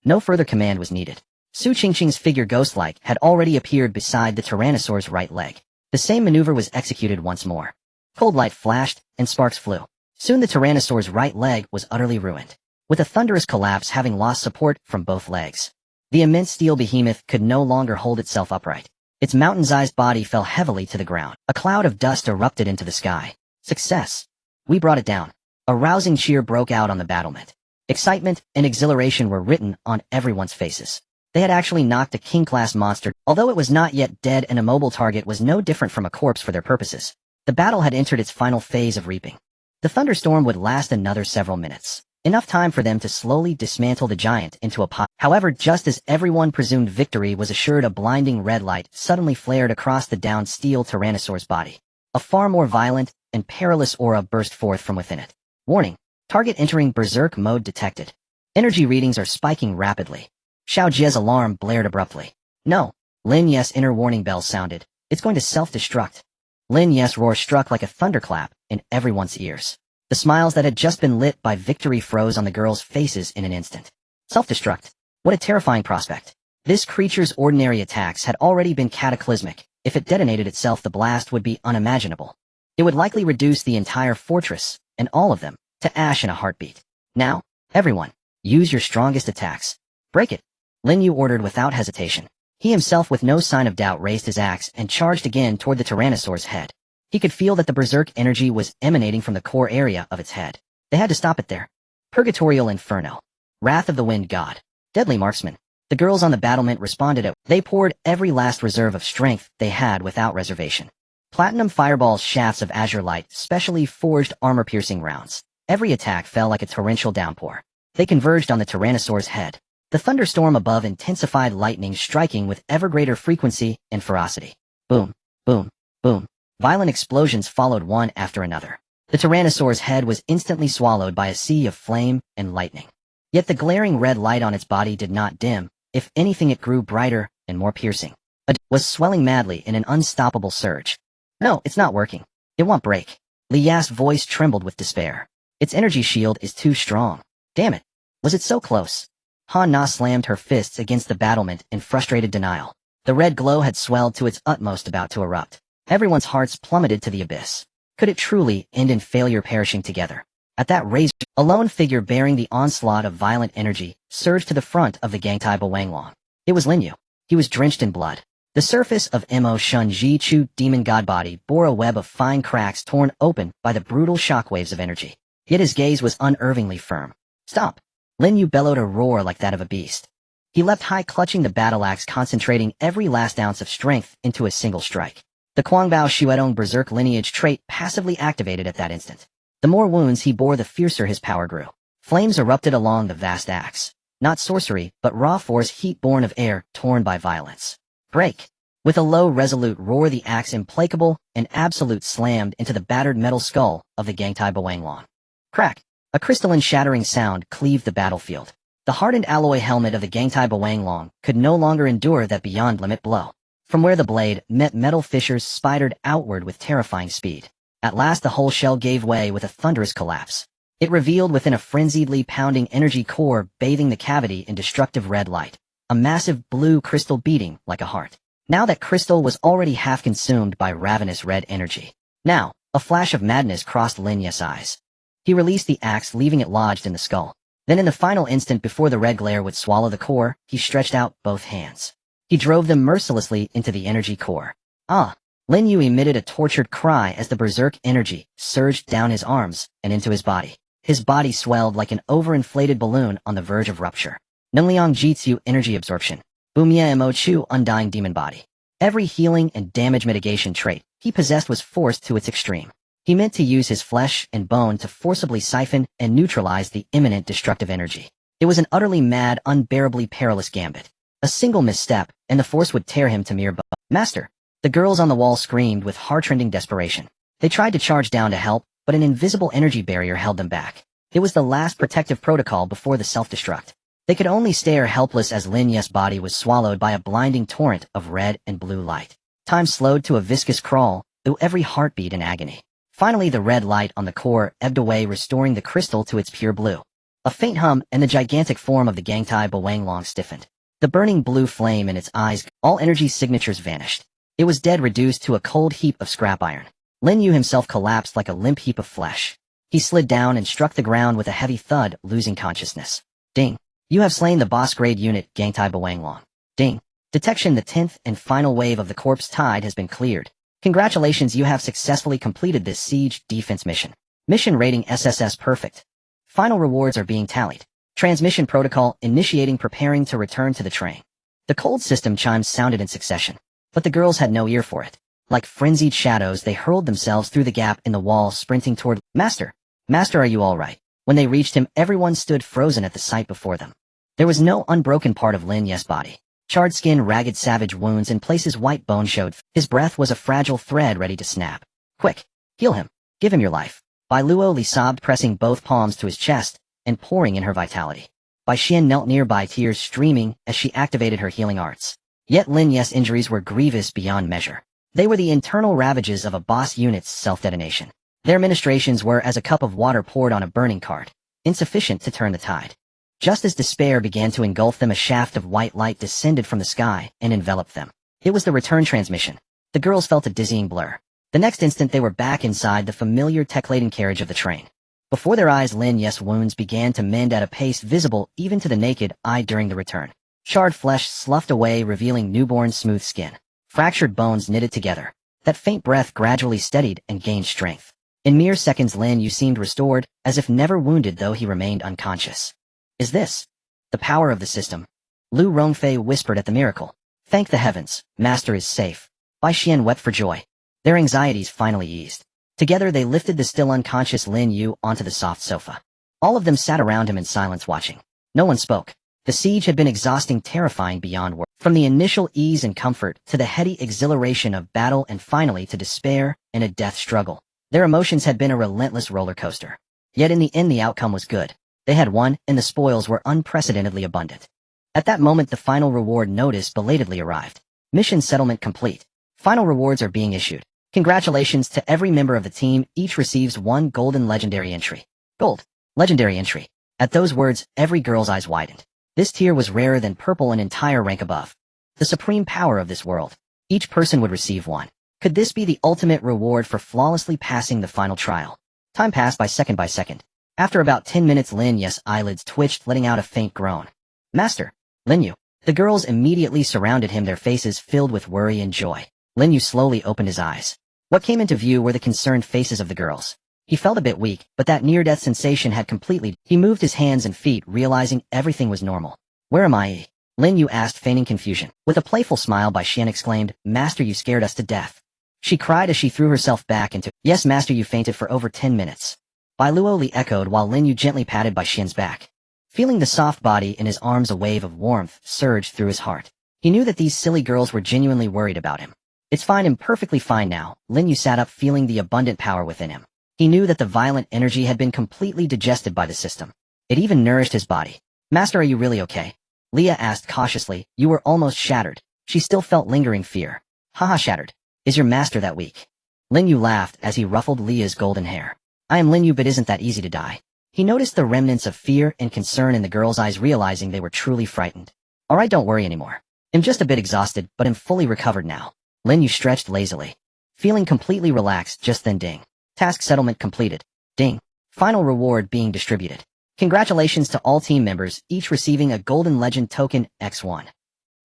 No further command was needed. Su Ching-ching's figure, ghost-like, had already appeared beside the tyrannosaur's right leg. The same maneuver was executed once more. Cold light flashed, and sparks flew. Soon the tyrannosaur's right leg was utterly ruined, with a thunderous collapse having lost support from both legs. The immense steel behemoth could no longer hold itself upright. Its mountain-sized body fell heavily to the ground. A cloud of dust erupted into the sky. Success! We brought it down. A rousing cheer broke out on the battlement. Excitement and exhilaration were written on everyone's faces. They had actually knocked a king-class monster. Although it was not yet dead, an immobile target was no different from a corpse for their purposes. The battle had entered its final phase of reaping. The thunderstorm would last another several minutes, enough time for them to slowly dismantle the giant into a pile. However, just as everyone presumed victory was assured, a blinding red light suddenly flared across the downed steel tyrannosaur's body. A far more violent and perilous aura burst forth from within it. Warning. Target entering berserk mode detected. Energy readings are spiking rapidly. Xiao Jie's alarm blared abruptly. No. Lin Yu's inner warning bell sounded. It's going to self-destruct. Lin Yu's roar struck like a thunderclap in everyone's ears. The smiles that had just been lit by victory froze on the girls' faces in an instant. Self-destruct. What a terrifying prospect. This creature's ordinary attacks had already been cataclysmic. If it detonated itself, the blast would be unimaginable. It would likely reduce the entire fortress, and all of them, to ash in a heartbeat. Now, everyone, use your strongest attacks. Break it. Lin Yu ordered without hesitation. He himself, with no sign of doubt, raised his axe and charged again toward the tyrannosaur's head. He could feel that the berserk energy was emanating from the core area of its head. They had to stop it there. Purgatorial Inferno. Wrath of the Wind God. Deadly Marksman. The girls on the battlement responded. They poured every last reserve of strength they had without reservation. Platinum fireballs, shafts of azure light, specially forged armor-piercing rounds. Every attack fell like a torrential downpour. They converged on the tyrannosaur's head. The thunderstorm above intensified, lightning striking with ever greater frequency and ferocity. Boom, boom, boom. Violent explosions followed one after another. The tyrannosaur's head was instantly swallowed by a sea of flame and lightning. Yet the glaring red light on its body did not dim. If anything, it grew brighter and more piercing. It was swelling madly in an unstoppable surge. No, it's not working. It won't break. Li Ya's voice trembled with despair. Its energy shield is too strong. Damn it. Was it so close? Han Na slammed her fists against the battlement in frustrated denial. The red glow had swelled to its utmost, about to erupt. Everyone's hearts plummeted to the abyss. Could it truly end in failure, perishing together? At that razor, a lone figure bearing the onslaught of violent energy surged to the front of the Gangtai Bawanglong. It was Lin Yu. He was drenched in blood. The surface of Mo Shun Ji Chu demon god body bore a web of fine cracks torn open by the brutal shockwaves of energy. Yet his gaze was unervingly firm. Stop! Lin Yu bellowed a roar like that of a beast. He leapt high, clutching the battle axe, concentrating every last ounce of strength into a single strike. The Quangbao Shuedong berserk lineage trait passively activated at that instant. The more wounds he bore, the fiercer his power grew. Flames erupted along the vast axe. Not sorcery, but raw force, heat born of air, torn by violence. Break! With a low, resolute roar, the axe, implacable and absolute, slammed into the battered metal skull of the Gangtai Bawanglong. Crack! A crystalline shattering sound cleaved the battlefield. The hardened alloy helmet of the Gangtai Bawanglong could no longer endure that beyond-limit blow. From where the blade met, metal fissures spidered outward with terrifying speed. At last the whole shell gave way with a thunderous collapse. It revealed within a frenziedly pounding energy core bathing the cavity in destructive red light, a massive blue crystal beating like a heart. Now that crystal was already half consumed by ravenous red energy. Now, a flash of madness crossed Lin Yu's eyes. He released the axe, leaving it lodged in the skull. Then in the final instant before the red glare would swallow the core, he stretched out both hands. He drove them mercilessly into the energy core. Ah! Lin Yu emitted a tortured cry as the berserk energy surged down his arms and into his body. His body swelled like an overinflated balloon on the verge of rupture. Nungliang Jitsu energy absorption. Bumye Mo Chu undying demon body. Every healing and damage mitigation trait he possessed was forced to its extreme. He meant to use his flesh and bone to forcibly siphon and neutralize the imminent destructive energy. It was an utterly mad, unbearably perilous gambit. A single misstep, and the force would tear him to mere bone. Master! The girls on the wall screamed with heart-rending desperation. They tried to charge down to help, but an invisible energy barrier held them back. It was the last protective protocol before the self-destruct. They could only stare helpless as Lin Yu's body was swallowed by a blinding torrent of red and blue light. Time slowed to a viscous crawl, through every heartbeat in agony. Finally the red light on the core ebbed away, restoring the crystal to its pure blue. A faint hum, and the gigantic form of the Gangtai Boanglong stiffened. The burning blue flame in its eyes, all energy signatures vanished. It was dead, reduced to a cold heap of scrap iron. Lin Yu himself collapsed like a limp heap of flesh. He slid down and struck the ground with a heavy thud, losing consciousness. Ding. You have slain the boss-grade unit, Gangtai Boanglong. Ding. Detection. The 10th and final wave of the corpse tide has been cleared. Congratulations, you have successfully completed this siege defense mission. Mission rating SSS perfect. Final rewards are being tallied. Transmission protocol initiating, preparing to return to the train. The cold system chimes sounded in succession, but the girls had no ear for it. Like frenzied shadows, they hurled themselves through the gap in the wall, sprinting toward Master. Master, are you all right? When they reached him, everyone stood frozen at the sight before them. There was no unbroken part of Lin Yu's body. Charred skin, ragged savage wounds, in places white bone showed. His breath was a fragile thread ready to snap. Quick! Heal him! Give him your life! Bai Luo Li sobbed, pressing both palms to his chest and pouring in her vitality. Bai Xian knelt nearby, tears streaming as she activated her healing arts. Yet Lin Yu's injuries were grievous beyond measure. They were the internal ravages of a boss unit's self-detonation. Their ministrations were as a cup of water poured on a burning cart, insufficient to turn the tide. Just as despair began to engulf them, a shaft of white light descended from the sky and enveloped them. It was the return transmission. The girls felt a dizzying blur. The next instant they were back inside the familiar tech-laden carriage of the train. Before their eyes, Lin Yu's wounds began to mend at a pace visible even to the naked eye during the return. Charred flesh sloughed away, revealing newborn smooth skin. Fractured bones knitted together. That faint breath gradually steadied and gained strength. In mere seconds Lin Yu seemed restored, as if never wounded, though he remained unconscious. Is this the power of the system? Lu Rongfei whispered at the miracle. Thank the heavens, Master is safe. Bai Xian wept for joy. Their anxieties finally eased. Together they lifted the still unconscious Lin Yu onto the soft sofa. All of them sat around him in silence, watching. No one spoke. The siege had been exhausting, terrifying beyond words. From the initial ease and comfort to the heady exhilaration of battle, and finally to despair and a death struggle. Their emotions had been a relentless roller coaster. Yet in the end the outcome was good. They had won, and the spoils were unprecedentedly abundant. At that moment the final reward notice belatedly arrived. Mission settlement complete. Final rewards are being issued. Congratulations to every member of the team, each receives 1 golden legendary entry. Gold. Legendary entry. At those words, every girl's eyes widened. This tier was rarer than purple, an entire rank above. The supreme power of this world. Each person would receive 1. Could this be the ultimate reward for flawlessly passing the final trial? Time passed by second. After about 10 minutes Lin Yu's eyelids twitched, letting out a faint groan. Master! Lin Yu! The girls immediately surrounded him, their faces filled with worry and joy. Lin Yu slowly opened his eyes. What came into view were the concerned faces of the girls. He felt a bit weak, but that near-death sensation had completely. He moved his hands and feet, realizing everything was normal. Where am I? Lin Yu asked, feigning confusion. With a playful smile, Bai Xian exclaimed, Master, you scared us to death. She cried as she threw herself back into. Yes, Master, you fainted for over 10 minutes. Bai Luo Li echoed while Lin Yu gently patted Bai Xian's back. Feeling the soft body in his arms, a wave of warmth surged through his heart. He knew that these silly girls were genuinely worried about him. It's fine, I'm perfectly fine now. Lin Yu sat up, feeling the abundant power within him. He knew that the violent energy had been completely digested by the system. It even nourished his body. Master, are you really okay? Leah asked cautiously. You were almost shattered. She still felt lingering fear. Haha, shattered. Is your master that weak? Lin Yu laughed as he ruffled Leah's golden hair. I am Lin Yu, but isn't that easy to die? He noticed the remnants of fear and concern in the girl's eyes, realizing they were truly frightened. Alright, don't worry anymore. I'm just a bit exhausted, but I'm fully recovered now. Lin Yu stretched lazily. Feeling completely relaxed, just then ding. Task settlement completed. Ding. Final reward being distributed. Congratulations to all team members, each receiving a Golden Legend token X1.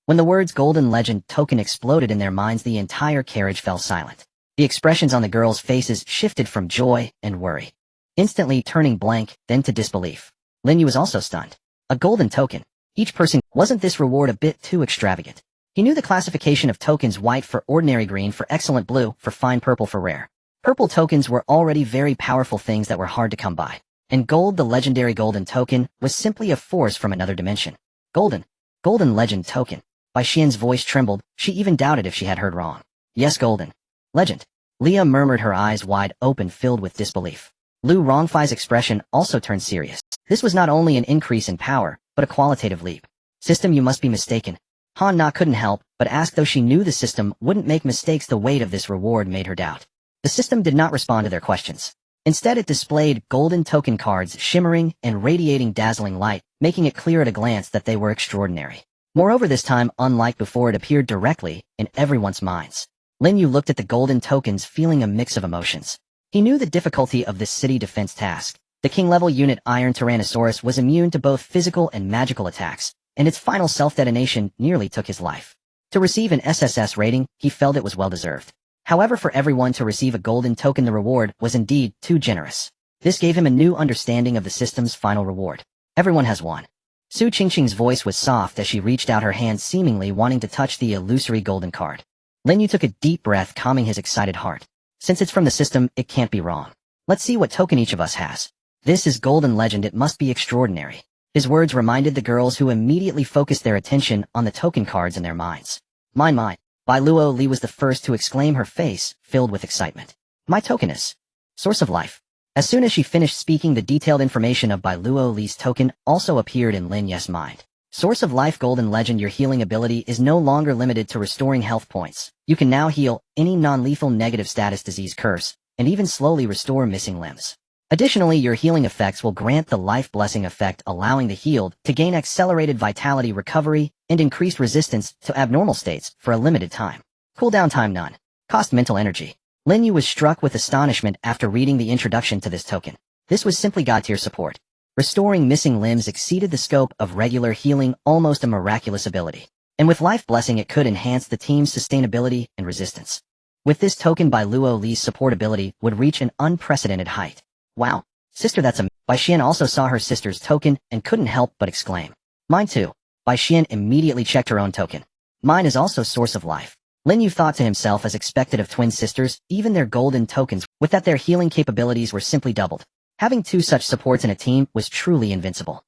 When the words Golden Legend token exploded in their minds, the entire carriage fell silent. The expressions on the girls' faces shifted from joy and worry, instantly turning blank, then to disbelief. Lin Yu was also stunned. A golden token. Each person. Wasn't this reward a bit too extravagant? He knew the classification of tokens: white for ordinary, green for excellent, blue for fine, purple for rare. Purple tokens were already very powerful things that were hard to come by. And gold, the legendary golden token, was simply a force from another dimension. Golden Legend token. Bai Xian's voice trembled, she even doubted if she had heard wrong. Yes, Golden Legend. Leah murmured, her eyes wide open, filled with disbelief. Lu Rongfei's expression also turned serious. This was not only an increase in power, but a qualitative leap. System, you must be mistaken. Han Na couldn't help but ask, though she knew the system wouldn't make mistakes. The weight of this reward made her doubt. The system did not respond to their questions. Instead, it displayed golden token cards shimmering and radiating dazzling light, making it clear at a glance that they were extraordinary. Moreover, this time, unlike before, it appeared directly in everyone's minds. Lin Yu looked at the golden tokens, feeling a mix of emotions. He knew the difficulty of this city defense task. The king-level unit Iron Tyrannosaurus was immune to both physical and magical attacks, and its final self-detonation nearly took his life. To receive an SSS rating, he felt it was well-deserved. However, for everyone to receive a golden token, the reward was indeed too generous. This gave him a new understanding of the system's final reward. Everyone has one. Su Qingqing's voice was soft as she reached out her hand, seemingly wanting to touch the illusory golden card. Lin Yu took a deep breath, calming his excited heart. Since it's from the system, it can't be wrong. Let's see what token each of us has. This is Golden Legend, it must be extraordinary. His words reminded the girls, who immediately focused their attention on the token cards in their minds. Mine. Bai Luo Li was the first to exclaim, her face filled with excitement. My token is Source of Life. As soon as she finished speaking, the detailed information of Bai Luo Li's token also appeared in Lin Yu's mind. Source of Life Golden Legend. Your healing ability is no longer limited to restoring health points. You can now heal any non-lethal negative status, disease, curse, and even slowly restore missing limbs. Additionally, your healing effects will grant the Life Blessing effect, allowing the healed to gain accelerated vitality, recovery, and increased resistance to abnormal states for a limited time. Cooldown time none. Cost mental energy. Lin Yu was struck with astonishment after reading the introduction to this token. This was simply god-tier support. Restoring missing limbs exceeded the scope of regular healing, almost a miraculous ability. And with Life Blessing, it could enhance the team's sustainability and resistance. With this token, Bai Luo Li's support ability would reach an unprecedented height. Wow, sister, that's Bai Xian also saw her sister's token and couldn't help but exclaim. Mine too. Bai Xian immediately checked her own token. Mine is also Source of Life. Lin Yu thought to himself, as expected of twin sisters, even their golden tokens, with that their healing capabilities were simply doubled. Having two such supports in a team was truly invincible.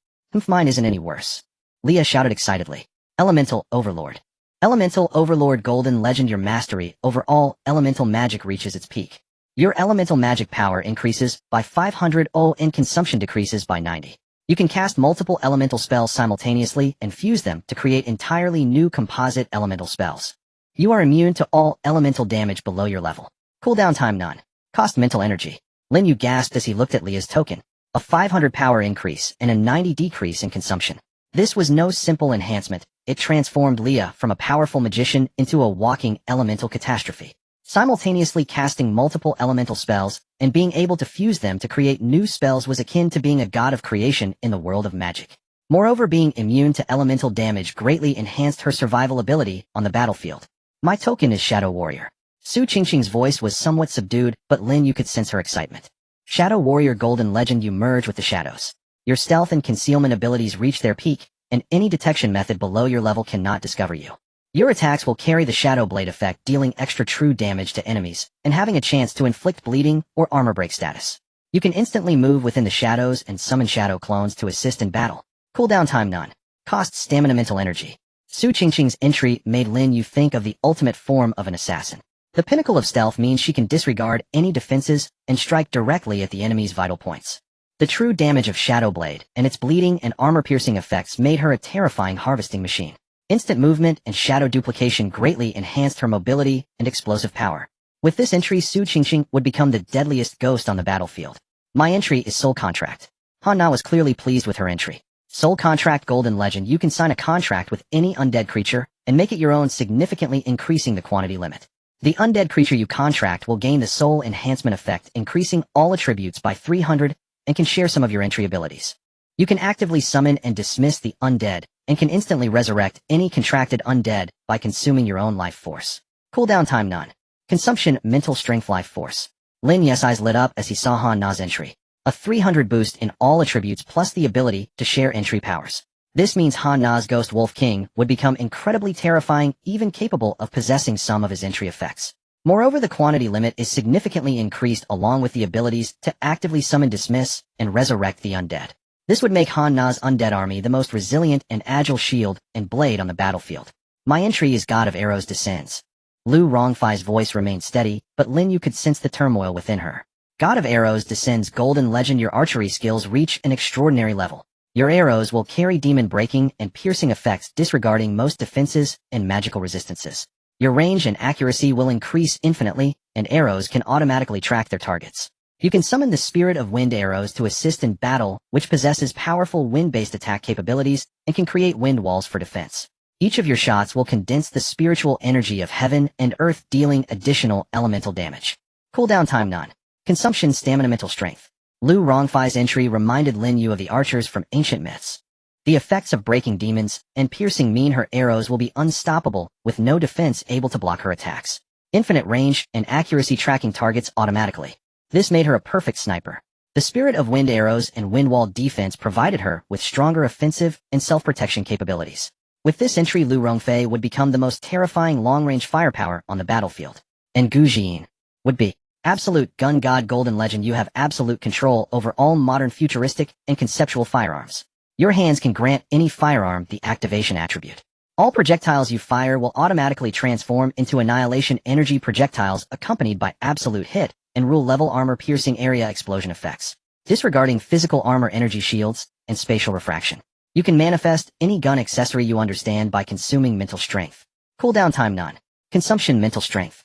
Mine isn't any worse. Leah shouted excitedly. Elemental Overlord. Elemental Overlord Golden Legend. Your mastery over all elemental magic reaches its peak. Your elemental magic power increases by 500 and consumption decreases by 90. You can cast multiple elemental spells simultaneously and fuse them to create entirely new composite elemental spells. You are immune to all elemental damage below your level. Cooldown time none. Cost mental energy. Lin Yu gasped as he looked at Leah's token. A 500 power increase and a 90 decrease in consumption. This was no simple enhancement. It transformed Leah from a powerful magician into a walking elemental catastrophe. Simultaneously casting multiple elemental spells and being able to fuse them to create new spells was akin to being a god of creation in the world of magic. Moreover, being immune to elemental damage greatly enhanced her survival ability on the battlefield. My token is Shadow Warrior. Su Qingqing's voice was somewhat subdued, but Lin Yu could sense her excitement. Shadow Warrior Golden Legend. You merge with the shadows. Your stealth and concealment abilities reach their peak, and any detection method below your level cannot discover you. Your attacks will carry the Shadow Blade effect, dealing extra true damage to enemies, and having a chance to inflict bleeding or armor break status. You can instantly move within the shadows and summon shadow clones to assist in battle. Cooldown time none. Cost stamina mental energy. Su Qingqing's entry made Lin Yu think of the ultimate form of an assassin. The pinnacle of stealth means she can disregard any defenses and strike directly at the enemy's vital points. The true damage of Shadow Blade and its bleeding and armor-piercing effects made her a terrifying harvesting machine. Instant movement and shadow duplication greatly enhanced her mobility and explosive power. With this entry, Su Qingxing would become the deadliest ghost on the battlefield. My entry is Soul Contract. Han Na was clearly pleased with her entry. Soul Contract Golden Legend. You can sign a contract with any undead creature and make it your own, significantly increasing the quantity limit. The undead creature you contract will gain the Soul Enhancement effect, increasing all attributes by 300, and can share some of your entry abilities. You can actively summon and dismiss the undead, and can instantly resurrect any contracted undead by consuming your own life force. Cooldown time none. Consumption Mental Strength Life Force. Lin Yu's eyes lit up as he saw Han Na's entry. A 300 boost in all attributes plus the ability to share entry powers. This means Han Na's Ghost Wolf King would become incredibly terrifying, even capable of possessing some of his entry effects. Moreover, the quantity limit is significantly increased along with the abilities to actively summon, dismiss, and resurrect the undead. This would make Han Na's undead army the most resilient and agile shield and blade on the battlefield. My entry is God of Arrows Descends. Lu Rongfei's voice remained steady, but Lin Yu could sense the turmoil within her. God of Arrows Descends Golden Legend. Your archery skills reach an extraordinary level. Your arrows will carry demon breaking and piercing effects, disregarding most defenses and magical resistances. Your range and accuracy will increase infinitely, and arrows can automatically track their targets. You can summon the Spirit of Wind arrows to assist in battle, which possesses powerful wind-based attack capabilities and can create wind walls for defense. Each of your shots will condense the spiritual energy of heaven and earth, dealing additional elemental damage. Cooldown time none. Consumption Stamina Mental Strength. Lu Rongfei's entry reminded Lin Yu of the archers from ancient myths. The effects of breaking demons and piercing mean her arrows will be unstoppable, with no defense able to block her attacks. Infinite range and accuracy, tracking targets automatically. This made her a perfect sniper. The Spirit of Wind arrows and wind wall defense provided her with stronger offensive and self-protection capabilities. With this entry, Lu Rongfei would become the most terrifying long-range firepower on the battlefield. And Gu Jin would be Absolute Gun God Golden Legend. You have absolute control over all modern futuristic and conceptual firearms. Your hands can grant any firearm the activation attribute. All projectiles you fire will automatically transform into annihilation energy projectiles, accompanied by absolute hit and rule level armor piercing area explosion effects, disregarding physical armor energy shields and spatial refraction. You can manifest any gun accessory you understand by consuming mental strength. Cooldown time none. Consumption Mental Strength.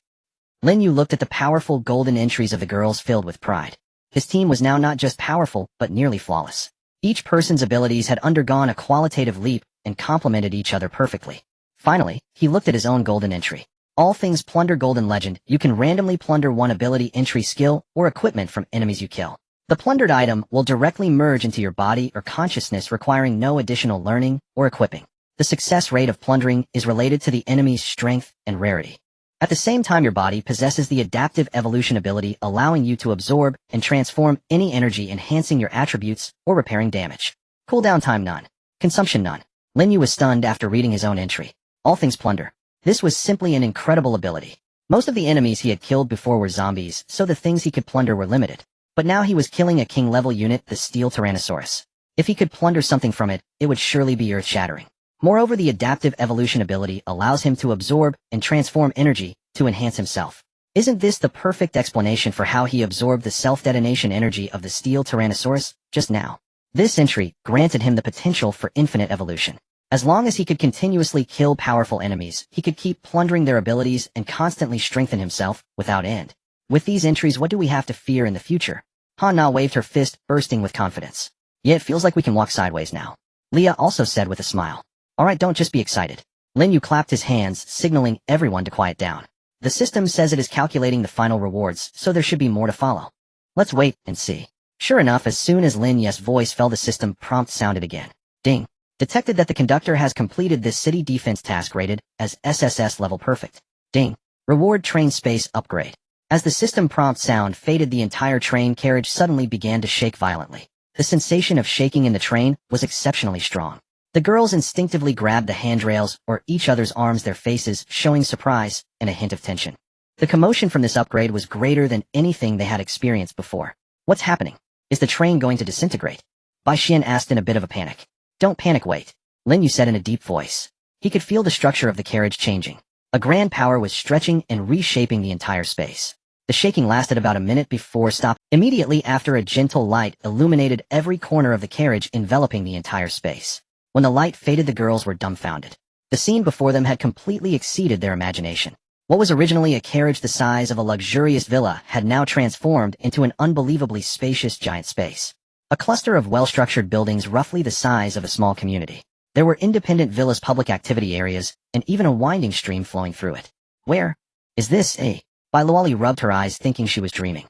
Lin Yu looked at the powerful golden entries of the girls filled with pride. His team was now not just powerful, but nearly flawless. Each person's abilities had undergone a qualitative leap and complemented each other perfectly. Finally, he looked at his own golden entry. All Things Plunder Golden Legend. You can randomly plunder one ability, entry, skill, or equipment from enemies you kill. The plundered item will directly merge into your body or consciousness, requiring no additional learning or equipping. The success rate of plundering is related to the enemy's strength and rarity. At the same time, your body possesses the adaptive evolution ability, allowing you to absorb and transform any energy, enhancing your attributes or repairing damage. Cooldown time none. Consumption none. Lin Yu was stunned after reading his own entry. All Things Plunder. This was simply an incredible ability. Most of the enemies he had killed before were zombies, so the things he could plunder were limited. But now he was killing a king-level unit, the Steel Tyrannosaurus. If he could plunder something from it, it would surely be earth-shattering. Moreover, the adaptive evolution ability allows him to absorb and transform energy to enhance himself. Isn't this the perfect explanation for how he absorbed the self-detonation energy of the Steel Tyrannosaurus just now? This entry granted him the potential for infinite evolution. As long as he could continuously kill powerful enemies, he could keep plundering their abilities and constantly strengthen himself without end. With these entries, what do we have to fear in the future? Han Na waved her fist, bursting with confidence. Yeah, it feels like we can walk sideways now. Leah also said with a smile. Alright, don't just be excited. Lin Yu clapped his hands, signaling everyone to quiet down. The system says it is calculating the final rewards, so there should be more to follow. Let's wait and see. Sure enough, as soon as Lin Yu's voice fell, the system prompt sounded again. Ding. Detected that the conductor has completed this city defense task, rated as SSS level perfect. Ding. Reward train space upgrade. As the system prompt sound faded, the entire train carriage suddenly began to shake violently. The sensation of shaking in the train was exceptionally strong. The girls instinctively grabbed the handrails or each other's arms, their faces showing surprise and a hint of tension. The commotion from this upgrade was greater than anything they had experienced before. What's happening? Is the train going to disintegrate? Bai Xian asked in a bit of a panic. Don't panic, wait. Lin Yu said in a deep voice. He could feel the structure of the carriage changing. A grand power was stretching and reshaping the entire space. The shaking lasted about a minute before stopping. Immediately after, a gentle light illuminated every corner of the carriage, enveloping the entire space. When the light faded, the girls were dumbfounded. The scene before them had completely exceeded their imagination. What was originally a carriage the size of a luxurious villa had now transformed into an unbelievably spacious giant space. A cluster of well-structured buildings roughly the size of a small community. There were independent villas, public activity areas, and even a winding stream flowing through it. Where is this, eh? Bailuali rubbed her eyes thinking she was dreaming.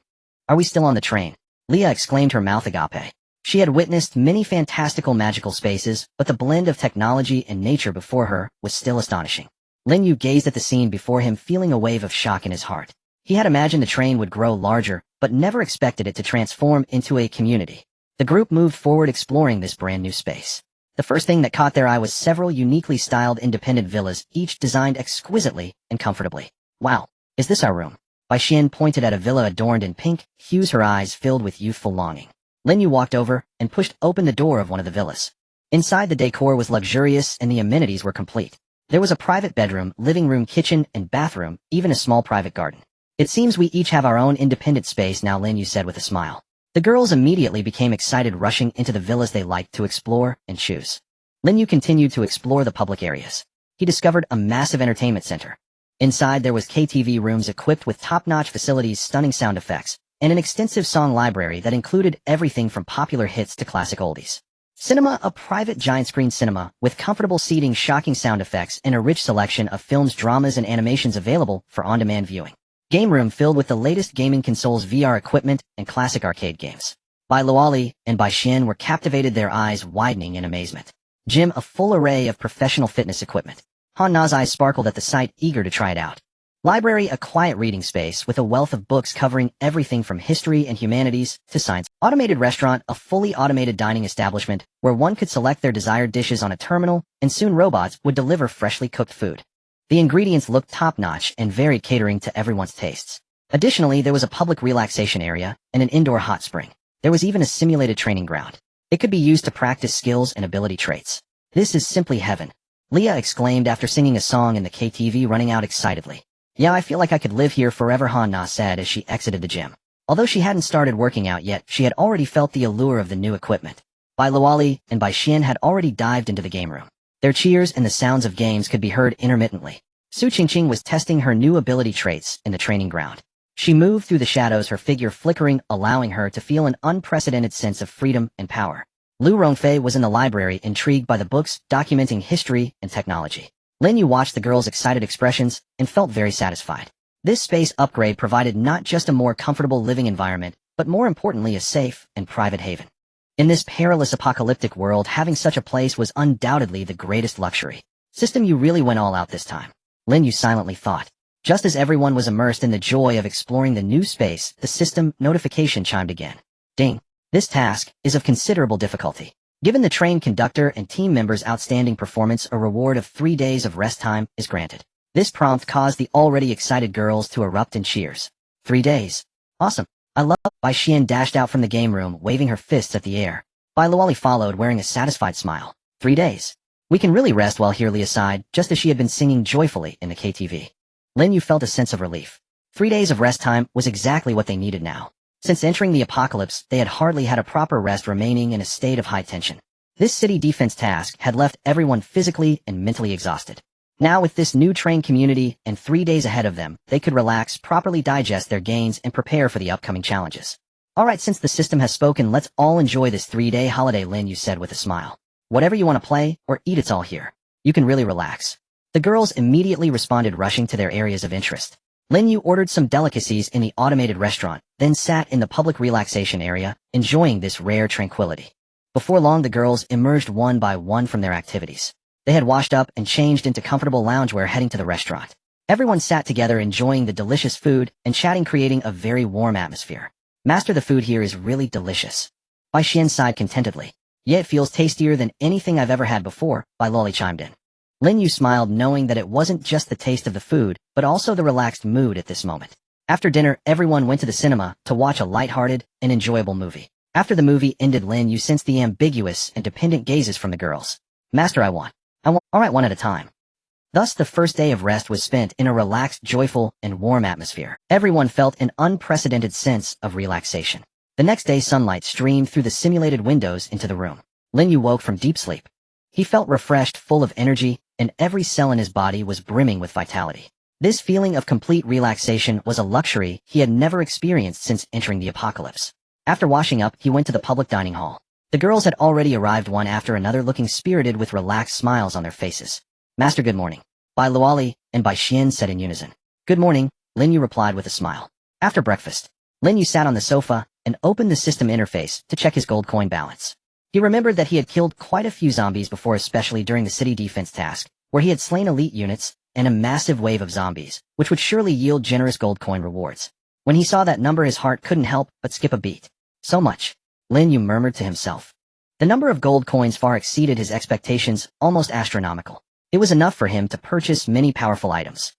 Are we still on the train? Leah exclaimed, her mouth agape. She had witnessed many fantastical magical spaces, but the blend of technology and nature before her was still astonishing. Lin Yu gazed at the scene before him, feeling a wave of shock in his heart. He had imagined the train would grow larger, but never expected it to transform into a community. The group moved forward exploring this brand new space. The first thing that caught their eye was several uniquely styled independent villas, each designed exquisitely and comfortably. Wow, is this our room? Bai Xian pointed at a villa adorned in pink hues, her eyes filled with youthful longing. Lin Yu walked over and pushed open the door of one of the villas. Inside, the decor was luxurious and the amenities were complete. There was a private bedroom, living room, kitchen, and bathroom, even a small private garden. It seems we each have our own independent space now, Lin Yu said with a smile. The girls immediately became excited, rushing into the villas they liked to explore and choose. Lin Yu continued to explore the public areas. He discovered a massive entertainment center. Inside, there was KTV rooms equipped with top-notch facilities, stunning sound effects, and an extensive song library that included everything from popular hits to classic oldies. Cinema, a private giant screen cinema with comfortable seating, shocking sound effects, and a rich selection of films, dramas, and animations available for on-demand viewing. Game room filled with the latest gaming consoles, VR equipment, and classic arcade games. Bai Luoli and Bai Xian were captivated, their eyes widening in amazement. Gym, a full array of professional fitness equipment. Han Na's eyes sparkled at the sight, eager to try it out. Library, a quiet reading space with a wealth of books covering everything from history and humanities to science. Automated restaurant, a fully automated dining establishment where one could select their desired dishes on a terminal, and soon robots would deliver freshly cooked food. The ingredients looked top-notch and varied, catering to everyone's tastes. Additionally, there was a public relaxation area and an indoor hot spring. There was even a simulated training ground. It could be used to practice skills and ability traits. This is simply heaven, Leah exclaimed after singing a song in the KTV, running out excitedly. Yeah, I feel like I could live here forever, Han Na said as she exited the gym. Although she hadn't started working out yet, she had already felt the allure of the new equipment. Bai Luoli and Bai Xian had already dived into the game room. Their cheers and the sounds of games could be heard intermittently. Su Qingqing was testing her new ability traits in the training ground. She moved through the shadows, her figure flickering, allowing her to feel an unprecedented sense of freedom and power. Lu Rongfei was in the library, intrigued by the books documenting history and technology. Lin Yu watched the girls' excited expressions and felt very satisfied. This space upgrade provided not just a more comfortable living environment, but more importantly a safe and private haven. In this perilous apocalyptic world, having such a place was undoubtedly the greatest luxury. System, you really went all out this time, Lin Yu silently thought. Just as everyone was immersed in the joy of exploring the new space, the system notification chimed again. Ding. This task is of considerable difficulty. Given the train conductor and team members' outstanding performance, a reward of 3 days of rest time is granted. This prompt caused the already excited girls to erupt in cheers. 3 days. Awesome. I love it. Bai Xian dashed out from the game room, waving her fists at the air. Bai Luoli followed, wearing a satisfied smile. 3 days. We can really rest while here, Leah sighed, just as she had been singing joyfully in the KTV. Lin Yu felt a sense of relief. 3 days of rest time was exactly what they needed now. Since entering the apocalypse, they had hardly had a proper rest, remaining in a state of high tension. This city defense task had left everyone physically and mentally exhausted. Now, with this new train community and 3 days ahead of them, they could relax, properly digest their gains, and prepare for the upcoming challenges. Alright, since the system has spoken, let's all enjoy this 3-day holiday, Lin Yu said with a smile. Whatever you want to play or eat, it's all here. You can really relax. The girls immediately responded, rushing to their areas of interest. Lin Yu ordered some delicacies in the automated restaurant, then sat in the public relaxation area, enjoying this rare tranquility. Before long, the girls emerged one by one from their activities. They had washed up and changed into comfortable loungewear, heading to the restaurant. Everyone sat together, enjoying the delicious food and chatting, creating a very warm atmosphere. Master, the food here is really delicious. Bai Xian sighed contentedly. Yeah, it feels tastier than anything I've ever had before, Bai Luoli chimed in. Lin Yu smiled, knowing that it wasn't just the taste of the food, but also the relaxed mood at this moment. After dinner, everyone went to the cinema to watch a lighthearted and enjoyable movie. After the movie ended, Lin Yu sensed the ambiguous and dependent gazes from the girls. Master, I want. Alright, one at a time. Thus, the first day of rest was spent in a relaxed, joyful, and warm atmosphere. Everyone felt an unprecedented sense of relaxation. The next day, sunlight streamed through the simulated windows into the room. Lin Yu woke from deep sleep. He felt refreshed, full of energy, and every cell in his body was brimming with vitality. This feeling of complete relaxation was a luxury he had never experienced since entering the apocalypse. After washing up, he went to the public dining hall. The girls had already arrived one after another, looking spirited with relaxed smiles on their faces. Master, good morning. Bai Luoli and Bai Xian said in unison. Good morning, Lin Yu replied with a smile. After breakfast, Lin Yu sat on the sofa and opened the system interface to check his gold coin balance. He remembered that he had killed quite a few zombies before, especially during the city defense task, where he had slain elite units and a massive wave of zombies, which would surely yield generous gold coin rewards. When he saw that number, his heart couldn't help but skip a beat. So much, Lin Yu murmured to himself. The number of gold coins far exceeded his expectations, almost astronomical. It was enough for him to purchase many powerful items.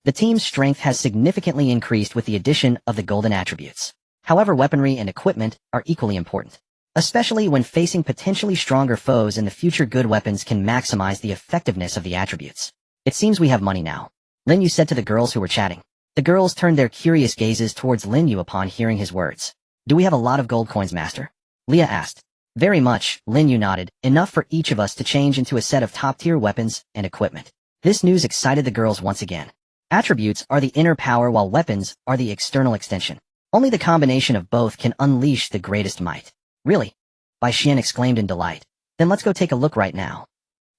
The team's strength has significantly increased with the addition of the golden attributes. However, weaponry and equipment are equally important. Especially when facing potentially stronger foes in the future, good weapons can maximize the effectiveness of the attributes. It seems we have money now, Lin Yu said to the girls who were chatting. The girls turned their curious gazes towards Lin Yu upon hearing his words. Do we have a lot of gold coins, master? Leah asked. Very much, Lin Yu nodded, enough for each of us to change into a set of top-tier weapons and equipment. This news excited the girls once again. Attributes are the inner power while weapons are the external extension. Only the combination of both can unleash the greatest might. Really? Bai Xian exclaimed in delight. Then let's go take a look right now.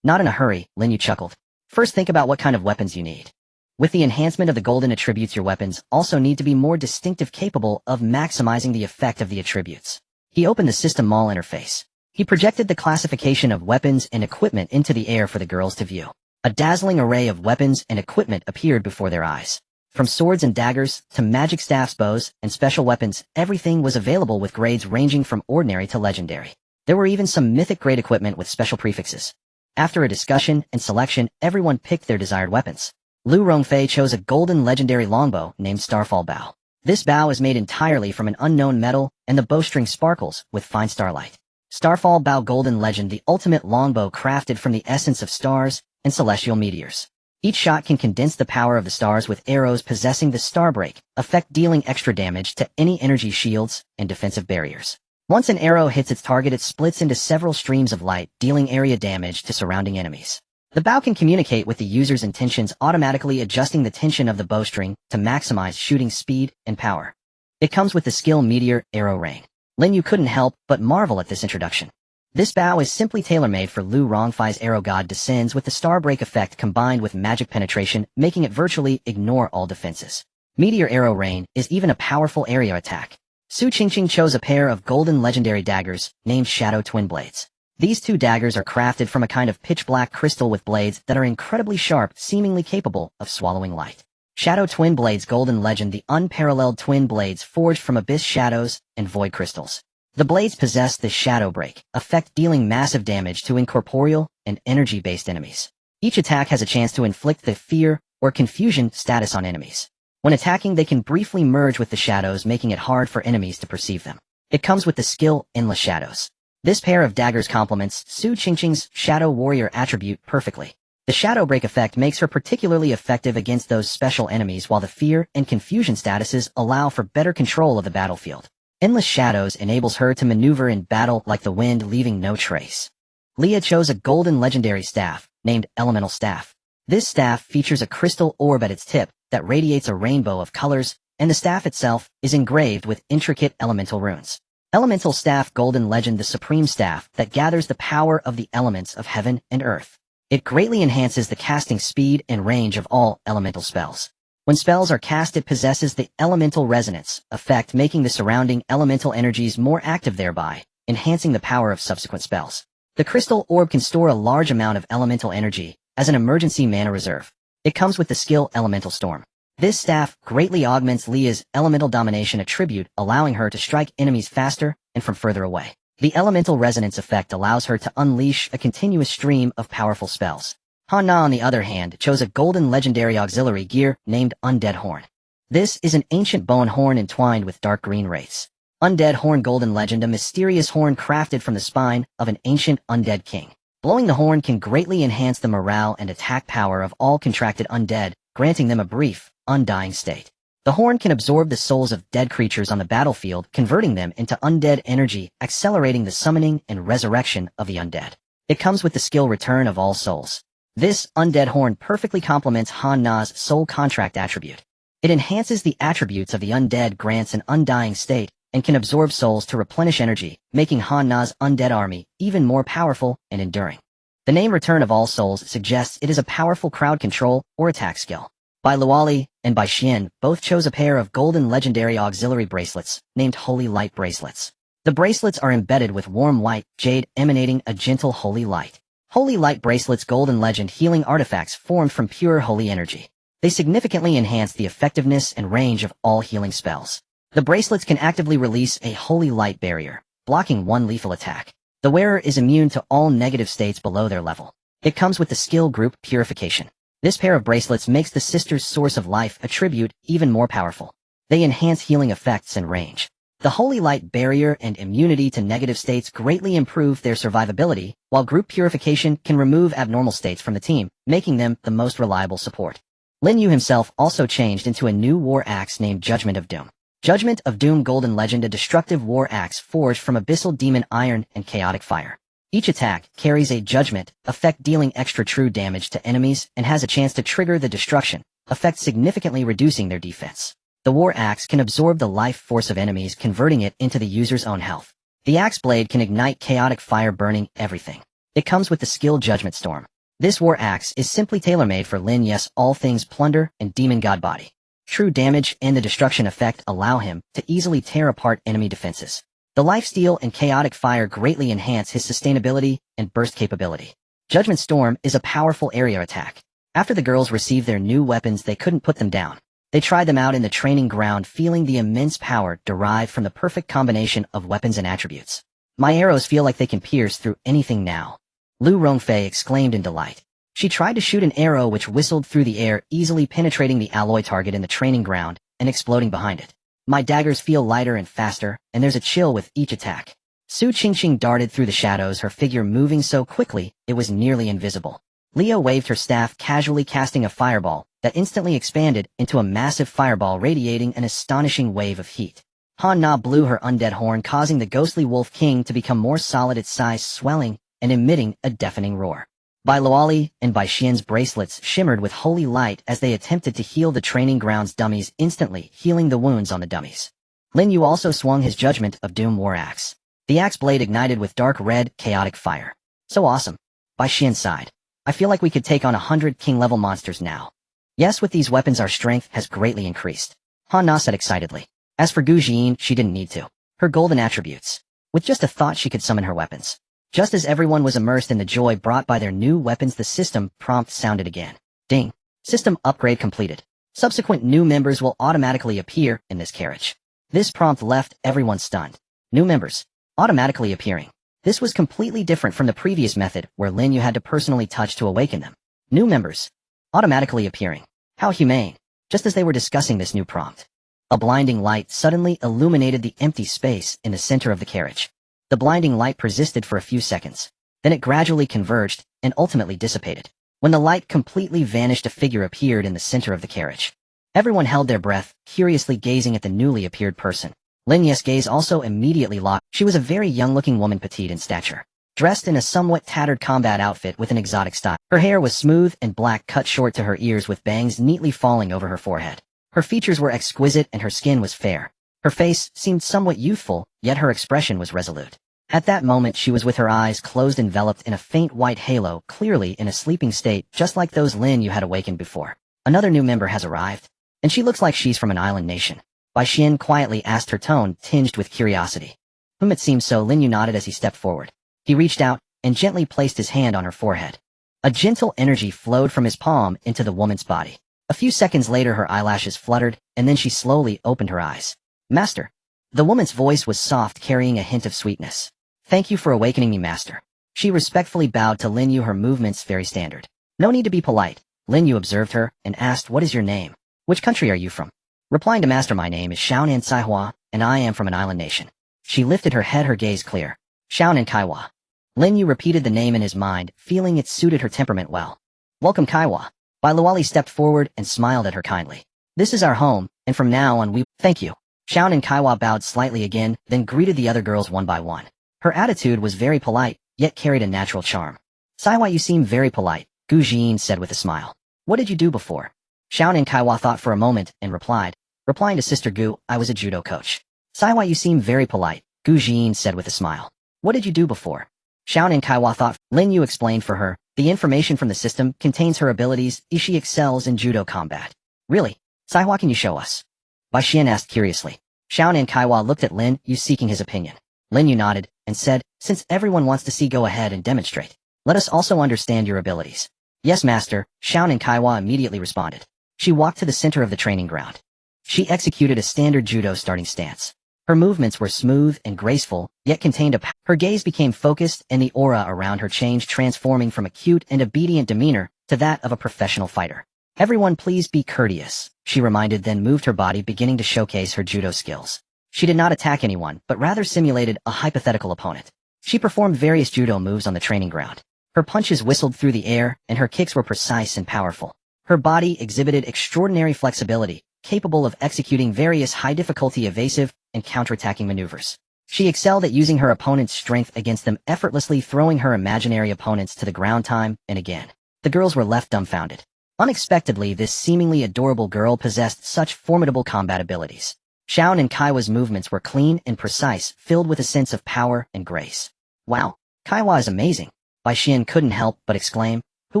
Not in a hurry, Lin Yu chuckled. First, think about what kind of weapons you need. With the enhancement of the golden attributes, your weapons also need to be more distinctive, capable of maximizing the effect of the attributes. He opened the system mall interface. He projected the classification of weapons and equipment into the air for the girls to view. A dazzling array of weapons and equipment appeared before their eyes. From swords and daggers to magic staffs, bows, and special weapons, everything was available with grades ranging from ordinary to legendary. There were even some mythic-grade equipment with special prefixes. After a discussion and selection, everyone picked their desired weapons. Lu Rongfei chose a golden legendary longbow named Starfall Bow. This bow is made entirely from an unknown metal, and the bowstring sparkles with fine starlight. Starfall Bow Golden Legend, the ultimate longbow crafted from the essence of stars and celestial meteors. Each shot can condense the power of the stars, with arrows possessing the Starbreak effect, dealing extra damage to any energy shields and defensive barriers. Once an arrow hits its target, it splits into several streams of light, dealing area damage to surrounding enemies. The bow can communicate with the user's intentions, automatically adjusting the tension of the bowstring to maximize shooting speed and power. It comes with the skill Meteor Arrow Rain. Lin Yu couldn't help but marvel at this introduction. This bow is simply tailor-made for Lu Rongfei's Arrow God descends with the Starbreak effect combined with magic penetration, making it virtually ignore all defenses. Meteor Arrow Rain is even a powerful area attack. Su Qingqing chose a pair of golden legendary daggers named Shadow Twin Blades. These two daggers are crafted from a kind of pitch-black crystal with blades that are incredibly sharp, seemingly capable of swallowing light. Shadow Twin Blades Golden Legend, the unparalleled twin blades forged from abyss shadows and void crystals. The blades possess the Shadow Break effect, dealing massive damage to incorporeal and energy-based enemies. Each attack has a chance to inflict the fear or confusion status on enemies. When attacking, they can briefly merge with the shadows, making it hard for enemies to perceive them. It comes with the skill Endless Shadows. This pair of daggers complements Su Qingqing's Shadow Warrior attribute perfectly. The Shadow Break effect makes her particularly effective against those special enemies, while the fear and confusion statuses allow for better control of the battlefield. Endless Shadows enables her to maneuver in battle like the wind, leaving no trace. Leah chose a golden legendary staff named Elemental Staff. This staff features a crystal orb at its tip that radiates a rainbow of colors, and the staff itself is engraved with intricate elemental runes. Elemental Staff Golden Legend, the supreme staff that gathers the power of the elements of heaven and earth. It greatly enhances the casting speed and range of all elemental spells. When spells are cast, it possesses the elemental resonance effect, making the surrounding elemental energies more active, thereby enhancing the power of subsequent spells. The crystal orb can store a large amount of elemental energy as an emergency mana reserve. It comes with the skill Elemental Storm. This staff greatly augments Leah's elemental domination attribute, allowing her to strike enemies faster and from further away. The elemental resonance effect allows her to unleash a continuous stream of powerful spells. Han Na, on the other hand, chose a golden legendary auxiliary gear named Undead Horn. This is an ancient bone horn entwined with dark green wraiths. Undead Horn Golden Legend, a mysterious horn crafted from the spine of an ancient undead king. Blowing the horn can greatly enhance the morale and attack power of all contracted undead, granting them a brief, undying state. The horn can absorb the souls of dead creatures on the battlefield, converting them into undead energy, accelerating the summoning and resurrection of the undead. It comes with the skill Return of All Souls. This undead horn perfectly complements Han Na's soul contract attribute. It enhances the attributes of the undead, grants an undying state, and can absorb souls to replenish energy, making Han Na's undead army even more powerful and enduring. The name Return of All Souls suggests it is a powerful crowd control or attack skill. Bai Luoli and Bai Xian both chose a pair of golden legendary auxiliary bracelets, named Holy Light bracelets. The bracelets are embedded with warm white jade emanating a gentle holy light. Holy Light bracelets golden legend healing artifacts formed from pure holy energy. They significantly enhance the effectiveness and range of all healing spells. The bracelets can actively release a holy light barrier, blocking one lethal attack. The wearer is immune to all negative states below their level. It comes with the skill group Purification. This pair of bracelets makes the Sister's Source of Life attribute even more powerful. They enhance healing effects and range. The Holy Light barrier and immunity to negative states greatly improve their survivability, while group Purification can remove abnormal states from the team, making them the most reliable support. Lin Yu himself also changed into a new war axe named Judgment of Doom. Judgment of Doom Golden Legend, a destructive war axe forged from abyssal demon iron and chaotic fire. Each attack carries a judgment effect dealing extra true damage to enemies and has a chance to trigger the destruction effect, significantly reducing their defense. The war axe can absorb the life force of enemies, converting it into the user's own health. The axe blade can ignite chaotic fire, burning everything. It comes with the skill Judgment Storm. This war axe is simply tailor-made for Lin Yu's all things plunder and demon god body. True damage and the destruction effect allow him to easily tear apart enemy defenses. The lifesteal and chaotic fire greatly enhance his sustainability and burst capability. Judgment Storm is a powerful area attack. After the girls received their new weapons, they couldn't put them down. They tried them out in the training ground, feeling the immense power derived from the perfect combination of weapons and attributes. My arrows feel like they can pierce through anything now. Lu Rongfei exclaimed in delight. She tried to shoot an arrow which whistled through the air, easily penetrating the alloy target in the training ground and exploding behind it. My daggers feel lighter and faster, and there's a chill with each attack. Su Qingqing darted through the shadows, her figure moving so quickly it was nearly invisible. Leo waved her staff, casually casting a fireball that instantly expanded into a massive fireball radiating an astonishing wave of heat. Han Na blew her undead horn, causing the ghostly Wolf King to become more solid, its size swelling and emitting a deafening roar. Bai Luoli and Bai Xian's bracelets shimmered with holy light as they attempted to heal the training ground's dummies, instantly healing the wounds on the dummies. Lin Yu also swung his Judgment of Doom war axe. The axe blade ignited with dark red, chaotic fire. So awesome. Bai Xian sighed. I feel like we could take on 100 king-level monsters now. Yes, with these weapons our strength has greatly increased. Han Na said excitedly. As for Gu Jin, she didn't need to. Her golden attributes. With just a thought she could summon her weapons. Just as everyone was immersed in the joy brought by their new weapons, the system prompt sounded again. Ding. System upgrade completed. Subsequent new members will automatically appear in this carriage. This prompt left everyone stunned. New members. Automatically appearing. This was completely different from the previous method where Lin Yu had to personally touch to awaken them. New members. Automatically appearing. How humane. Just as they were discussing this new prompt, a blinding light suddenly illuminated the empty space in the center of the carriage. The blinding light persisted for a few seconds. Then it gradually converged and ultimately dissipated. When the light completely vanished, a figure appeared in the center of the carriage. Everyone held their breath, curiously gazing at the newly appeared person. Lin Yu's gaze also immediately locked. She was a very young-looking woman, petite in stature, dressed in a somewhat tattered combat outfit with an exotic style. Her hair was smooth and black, cut short to her ears with bangs neatly falling over her forehead. Her features were exquisite and her skin was fair. Her face seemed somewhat youthful, yet her expression was resolute. At that moment she was with her eyes closed, enveloped in a faint white halo, clearly in a sleeping state, just like those Lin Yu had awakened before. Another new member has arrived, and she looks like she's from an island nation. Bai Xian quietly asked, her tone tinged with curiosity. It seems so. Lin Yu nodded as he stepped forward. He reached out and gently placed his hand on her forehead. A gentle energy flowed from his palm into the woman's body. A few seconds later her eyelashes fluttered, and then she slowly opened her eyes. Master. The woman's voice was soft, carrying a hint of sweetness. Thank you for awakening me, Master. She respectfully bowed to Lin Yu, her movements very standard. No need to be polite. Lin Yu observed her and asked, what is your name? Which country are you from? Replying to Master, my name is Xiaonan Caihua, and I am from an island nation. She lifted her head, her gaze clear. Xiaonan Caihua. Lin Yu repeated the name in his mind, feeling it suited her temperament well. Welcome, Caihua. Bai Luoli stepped forward and smiled at her kindly. This is our home, and from now on we— Thank you. Xiaonan Caihua bowed slightly again, then greeted the other girls one by one. Her attitude was very polite, yet carried a natural charm. Caihua, you seem very polite. Gu Jin said with a smile. What did you do before? Xiao and Kaiwa thought for a moment and replied. Replying to Sister Gu, I was a judo coach. Saiwa, you seem very polite, Gu Jin said with a smile. What did you do before? Xiao and Kaiwa thought. Lin Yu explained for her. The information from the system contains her abilities. She excels in judo combat. Really? Saiwa, can you show us? Bai Xian asked curiously. Xiao and Kaiwa looked at Lin Yu seeking his opinion. Lin Yu nodded and said, since everyone wants to see, go ahead and demonstrate. Let us also understand your abilities. Yes, master, Xiao and Kaiwa immediately responded. She walked to the center of the training ground. She executed a standard judo starting stance. Her movements were smooth and graceful, yet contained her gaze became focused and the aura around her changed, transforming from a cute and obedient demeanor to that of a professional fighter. Everyone please be courteous, she reminded, then moved her body, beginning to showcase her judo skills. She did not attack anyone, but rather simulated a hypothetical opponent. She performed various judo moves on the training ground. Her punches whistled through the air, and her kicks were precise and powerful. Her body exhibited extraordinary flexibility, capable of executing various high-difficulty evasive and counterattacking maneuvers. She excelled at using her opponent's strength against them, effortlessly throwing her imaginary opponents to the ground time and again. The girls were left dumbfounded. Unexpectedly, this seemingly adorable girl possessed such formidable combat abilities. Xiao and Kaiwa's movements were clean and precise, filled with a sense of power and grace. Wow, Kaiwa is amazing. Bai Xian couldn't help but exclaim. Who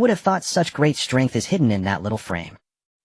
would have thought such great strength is hidden in that little frame?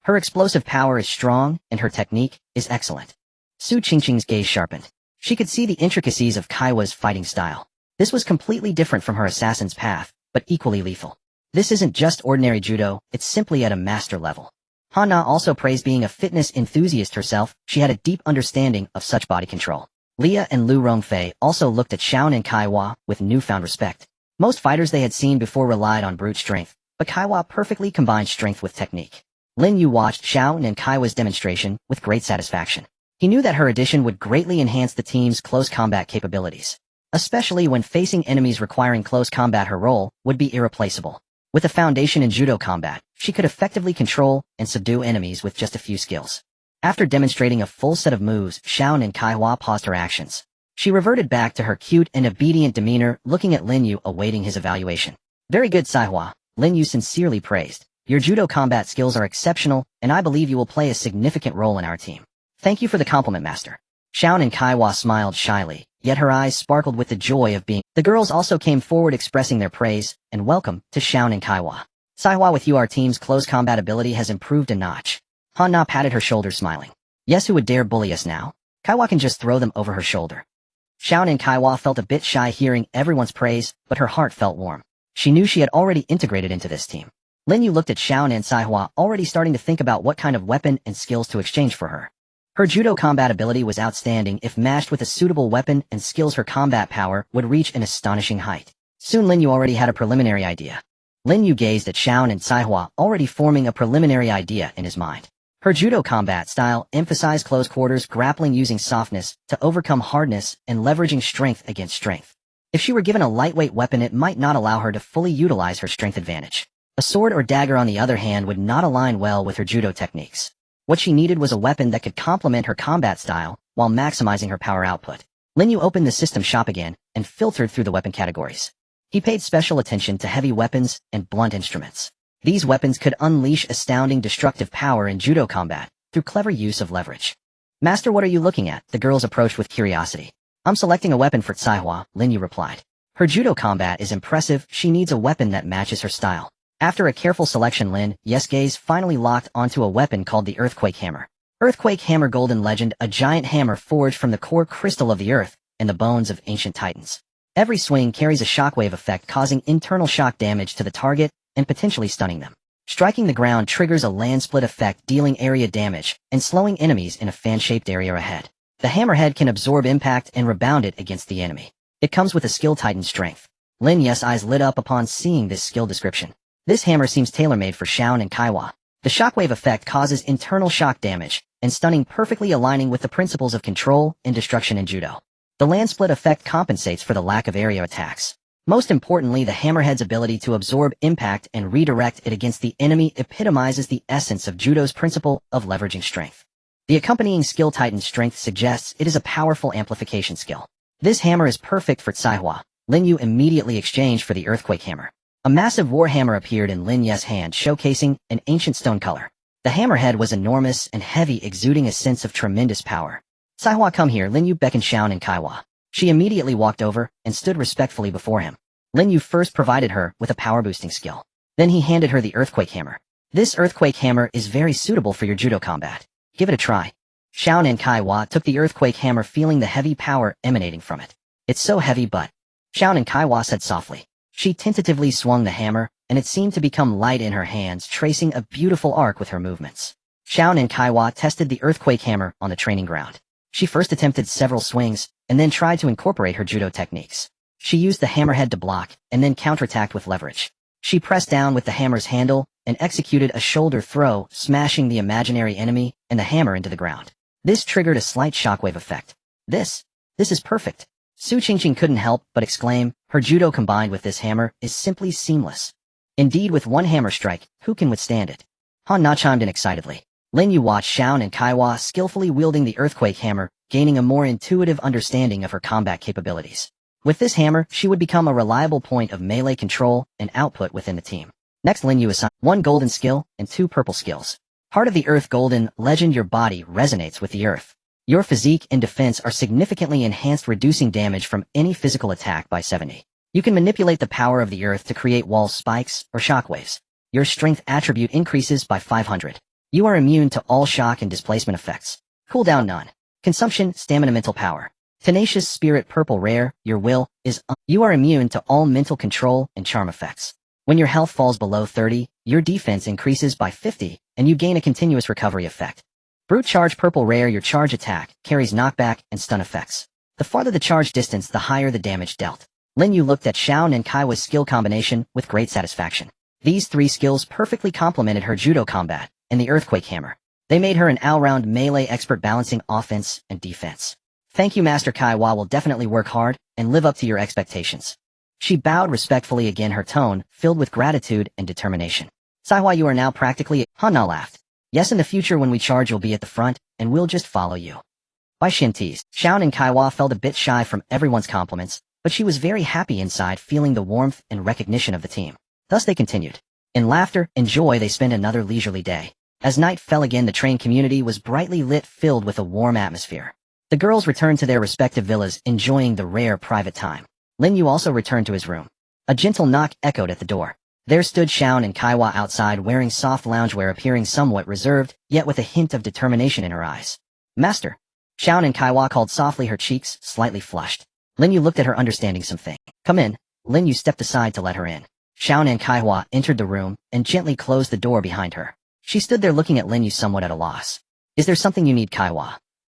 Her explosive power is strong, and her technique is excellent. Su Qingqing's gaze sharpened. She could see the intricacies of Kaiwa's fighting style. This was completely different from her assassin's path, but equally lethal. This isn't just ordinary judo, it's simply at a master level. Hanna also praised. Being a fitness enthusiast herself, she had a deep understanding of such body control. Leah and Lu Rongfei also looked at Xiao and Kaiwa with newfound respect. Most fighters they had seen before relied on brute strength, but Kaiwa perfectly combined strength with technique. Lin Yu watched Xiao and Kaiwa's demonstration with great satisfaction. He knew that her addition would greatly enhance the team's close combat capabilities. Especially when facing enemies requiring close combat, her role would be irreplaceable. With a foundation in judo combat, she could effectively control and subdue enemies with just a few skills. After demonstrating a full set of moves, Xiao and Kaiwa paused her actions. She reverted back to her cute and obedient demeanor, looking at Lin Yu, awaiting his evaluation. Very good, Saihua, Lin Yu sincerely praised. Your judo combat skills are exceptional, and I believe you will play a significant role in our team. Thank you for the compliment, master. Xiao and Kaiwa smiled shyly, yet her eyes sparkled with the joy of being. The girls also came forward expressing their praise and welcome to Xiao and Kaiwa. Saihua, with you our team's close combat ability has improved a notch. Hanna patted her shoulder, smiling. Yes, who would dare bully us now? Kaiwa can just throw them over her shoulder. Xiao and Kaiwa felt a bit shy hearing everyone's praise, but her heart felt warm. She knew she had already integrated into this team. Lin Yu looked at Xiao and Saihua, already starting to think about what kind of weapon and skills to exchange for her. Her judo combat ability was outstanding. If matched with a suitable weapon and skills, her combat power would reach an astonishing height. Soon Lin Yu already had a preliminary idea. Lin Yu gazed at Xiao and Saihua, already forming a preliminary idea in his mind. Her judo combat style emphasized close quarters grappling, using softness to overcome hardness and leveraging strength against strength. If she were given a lightweight weapon, it might not allow her to fully utilize her strength advantage. A sword or dagger, on the other hand, would not align well with her judo techniques. What she needed was a weapon that could complement her combat style while maximizing her power output. Lin Yu opened the system shop again and filtered through the weapon categories. He paid special attention to heavy weapons and blunt instruments. These weapons could unleash astounding destructive power in judo combat through clever use of leverage. Master, what are you looking at? The girls approached with curiosity. I'm selecting a weapon for Saihua, Lin Yu replied. Her judo combat is impressive. She needs a weapon that matches her style. After a careful selection, Lin Yu's gaze finally locked onto a weapon called the Earthquake Hammer. Earthquake Hammer, Golden Legend, a giant hammer forged from the core crystal of the earth and the bones of ancient titans. Every swing carries a shockwave effect, causing internal shock damage to the target and potentially stunning them. Striking the ground triggers a land split effect, dealing area damage and slowing enemies in a fan-shaped area ahead. The hammerhead can absorb impact and rebound it against the enemy. It comes with a skill Titan strength. Lin Yu's eyes lit up upon seeing this skill description. This hammer seems tailor-made for Xiao and Kaiwa. The shockwave effect causes internal shock damage and stunning, perfectly aligning with the principles of control and destruction in judo. The land split effect compensates for the lack of area attacks. Most importantly, the hammerhead's ability to absorb impact and redirect it against the enemy epitomizes the essence of judo's principle of leveraging strength. The accompanying skill Titan strength suggests it is a powerful amplification skill. This hammer is perfect for Saihua. Lin Yu immediately exchanged for the Earthquake Hammer. A massive warhammer appeared in Lin Yu's hand, showcasing an ancient stone color. The hammerhead was enormous and heavy, exuding a sense of tremendous power. Saihua, come here. Lin Yu beckoned Xiao and Kaiwa. She immediately walked over and stood respectfully before him. Lin Yu first provided her with a power-boosting skill. Then he handed her the earthquake hammer. This earthquake hammer is very suitable for your judo combat. Give it a try. Xiao and Kaiwa took the earthquake hammer, feeling the heavy power emanating from it. It's so heavy, but... Xiao and Kaiwa said softly. She tentatively swung the hammer, and it seemed to become light in her hands, tracing a beautiful arc with her movements. Xiao and Kaiwa tested the earthquake hammer on the training ground. She first attempted several swings, and then tried to incorporate her judo techniques. She used the hammerhead to block, and then counterattacked with leverage. She pressed down with the hammer's handle, and executed a shoulder throw, smashing the imaginary enemy and the hammer into the ground. This triggered a slight shockwave effect. This is perfect. Su Qingqing couldn't help but exclaim, her judo combined with this hammer is simply seamless. Indeed, with one hammer strike, who can withstand it? Han Na chimed in excitedly. Lin Yu watched Xiao and Kaiwa skillfully wielding the earthquake hammer, gaining a more intuitive understanding of her combat capabilities. With this hammer, she would become a reliable point of melee control and output within the team. Next, Lin Yu assigned 1 golden skill and 2 purple skills. Heart of the Earth Golden Legend. Your body resonates with the earth. Your physique and defense are significantly enhanced, reducing damage from any physical attack by 70. You can manipulate the power of the earth to create wall spikes or shockwaves. Your strength attribute increases by 500. You are immune to all shock and displacement effects. Cooldown none. Consumption, stamina, mental power. Tenacious Spirit Purple Rare. Your will is you are immune to all mental control and charm effects. When your health falls below 30, your defense increases by 50, and you gain a continuous recovery effect. Brute Charge Purple Rare. Your charge attack carries knockback and stun effects. The farther the charge distance, the higher the damage dealt. Lin Yu looked at Xiao and Kaiwa's skill combination with great satisfaction. These 3 skills perfectly complemented her judo combat and the earthquake hammer. They made her an all-round melee expert, balancing offense and defense. Thank you, Master. Kaiwa will definitely work hard and live up to your expectations. She bowed respectfully, again her tone filled with gratitude and determination. Saihua, you are now practically... Han Na laughed. Yes, in the future when we charge you'll be at the front, and we'll just follow you. Bai Xin teased. Xiao and Kaiwa felt a bit shy from everyone's compliments, but she was very happy inside, feeling the warmth and recognition of the team. Thus they continued. In laughter and joy they spent another leisurely day. As night fell again, the train community was brightly lit, filled with a warm atmosphere. The girls returned to their respective villas, enjoying the rare private time. Lin Yu also returned to his room. A gentle knock echoed at the door. There stood Xiao and Kaiwa outside, wearing soft loungewear, appearing somewhat reserved, yet with a hint of determination in her eyes. Master. Xiao and Kaiwa called softly, her cheeks slightly flushed. Lin Yu looked at her, understanding something. Come in. Lin Yu stepped aside to let her in. Xiao and Kaiwa entered the room and gently closed the door behind her. She stood there looking at Lin Yu, somewhat at a loss. Is there something you need, Kaiwa?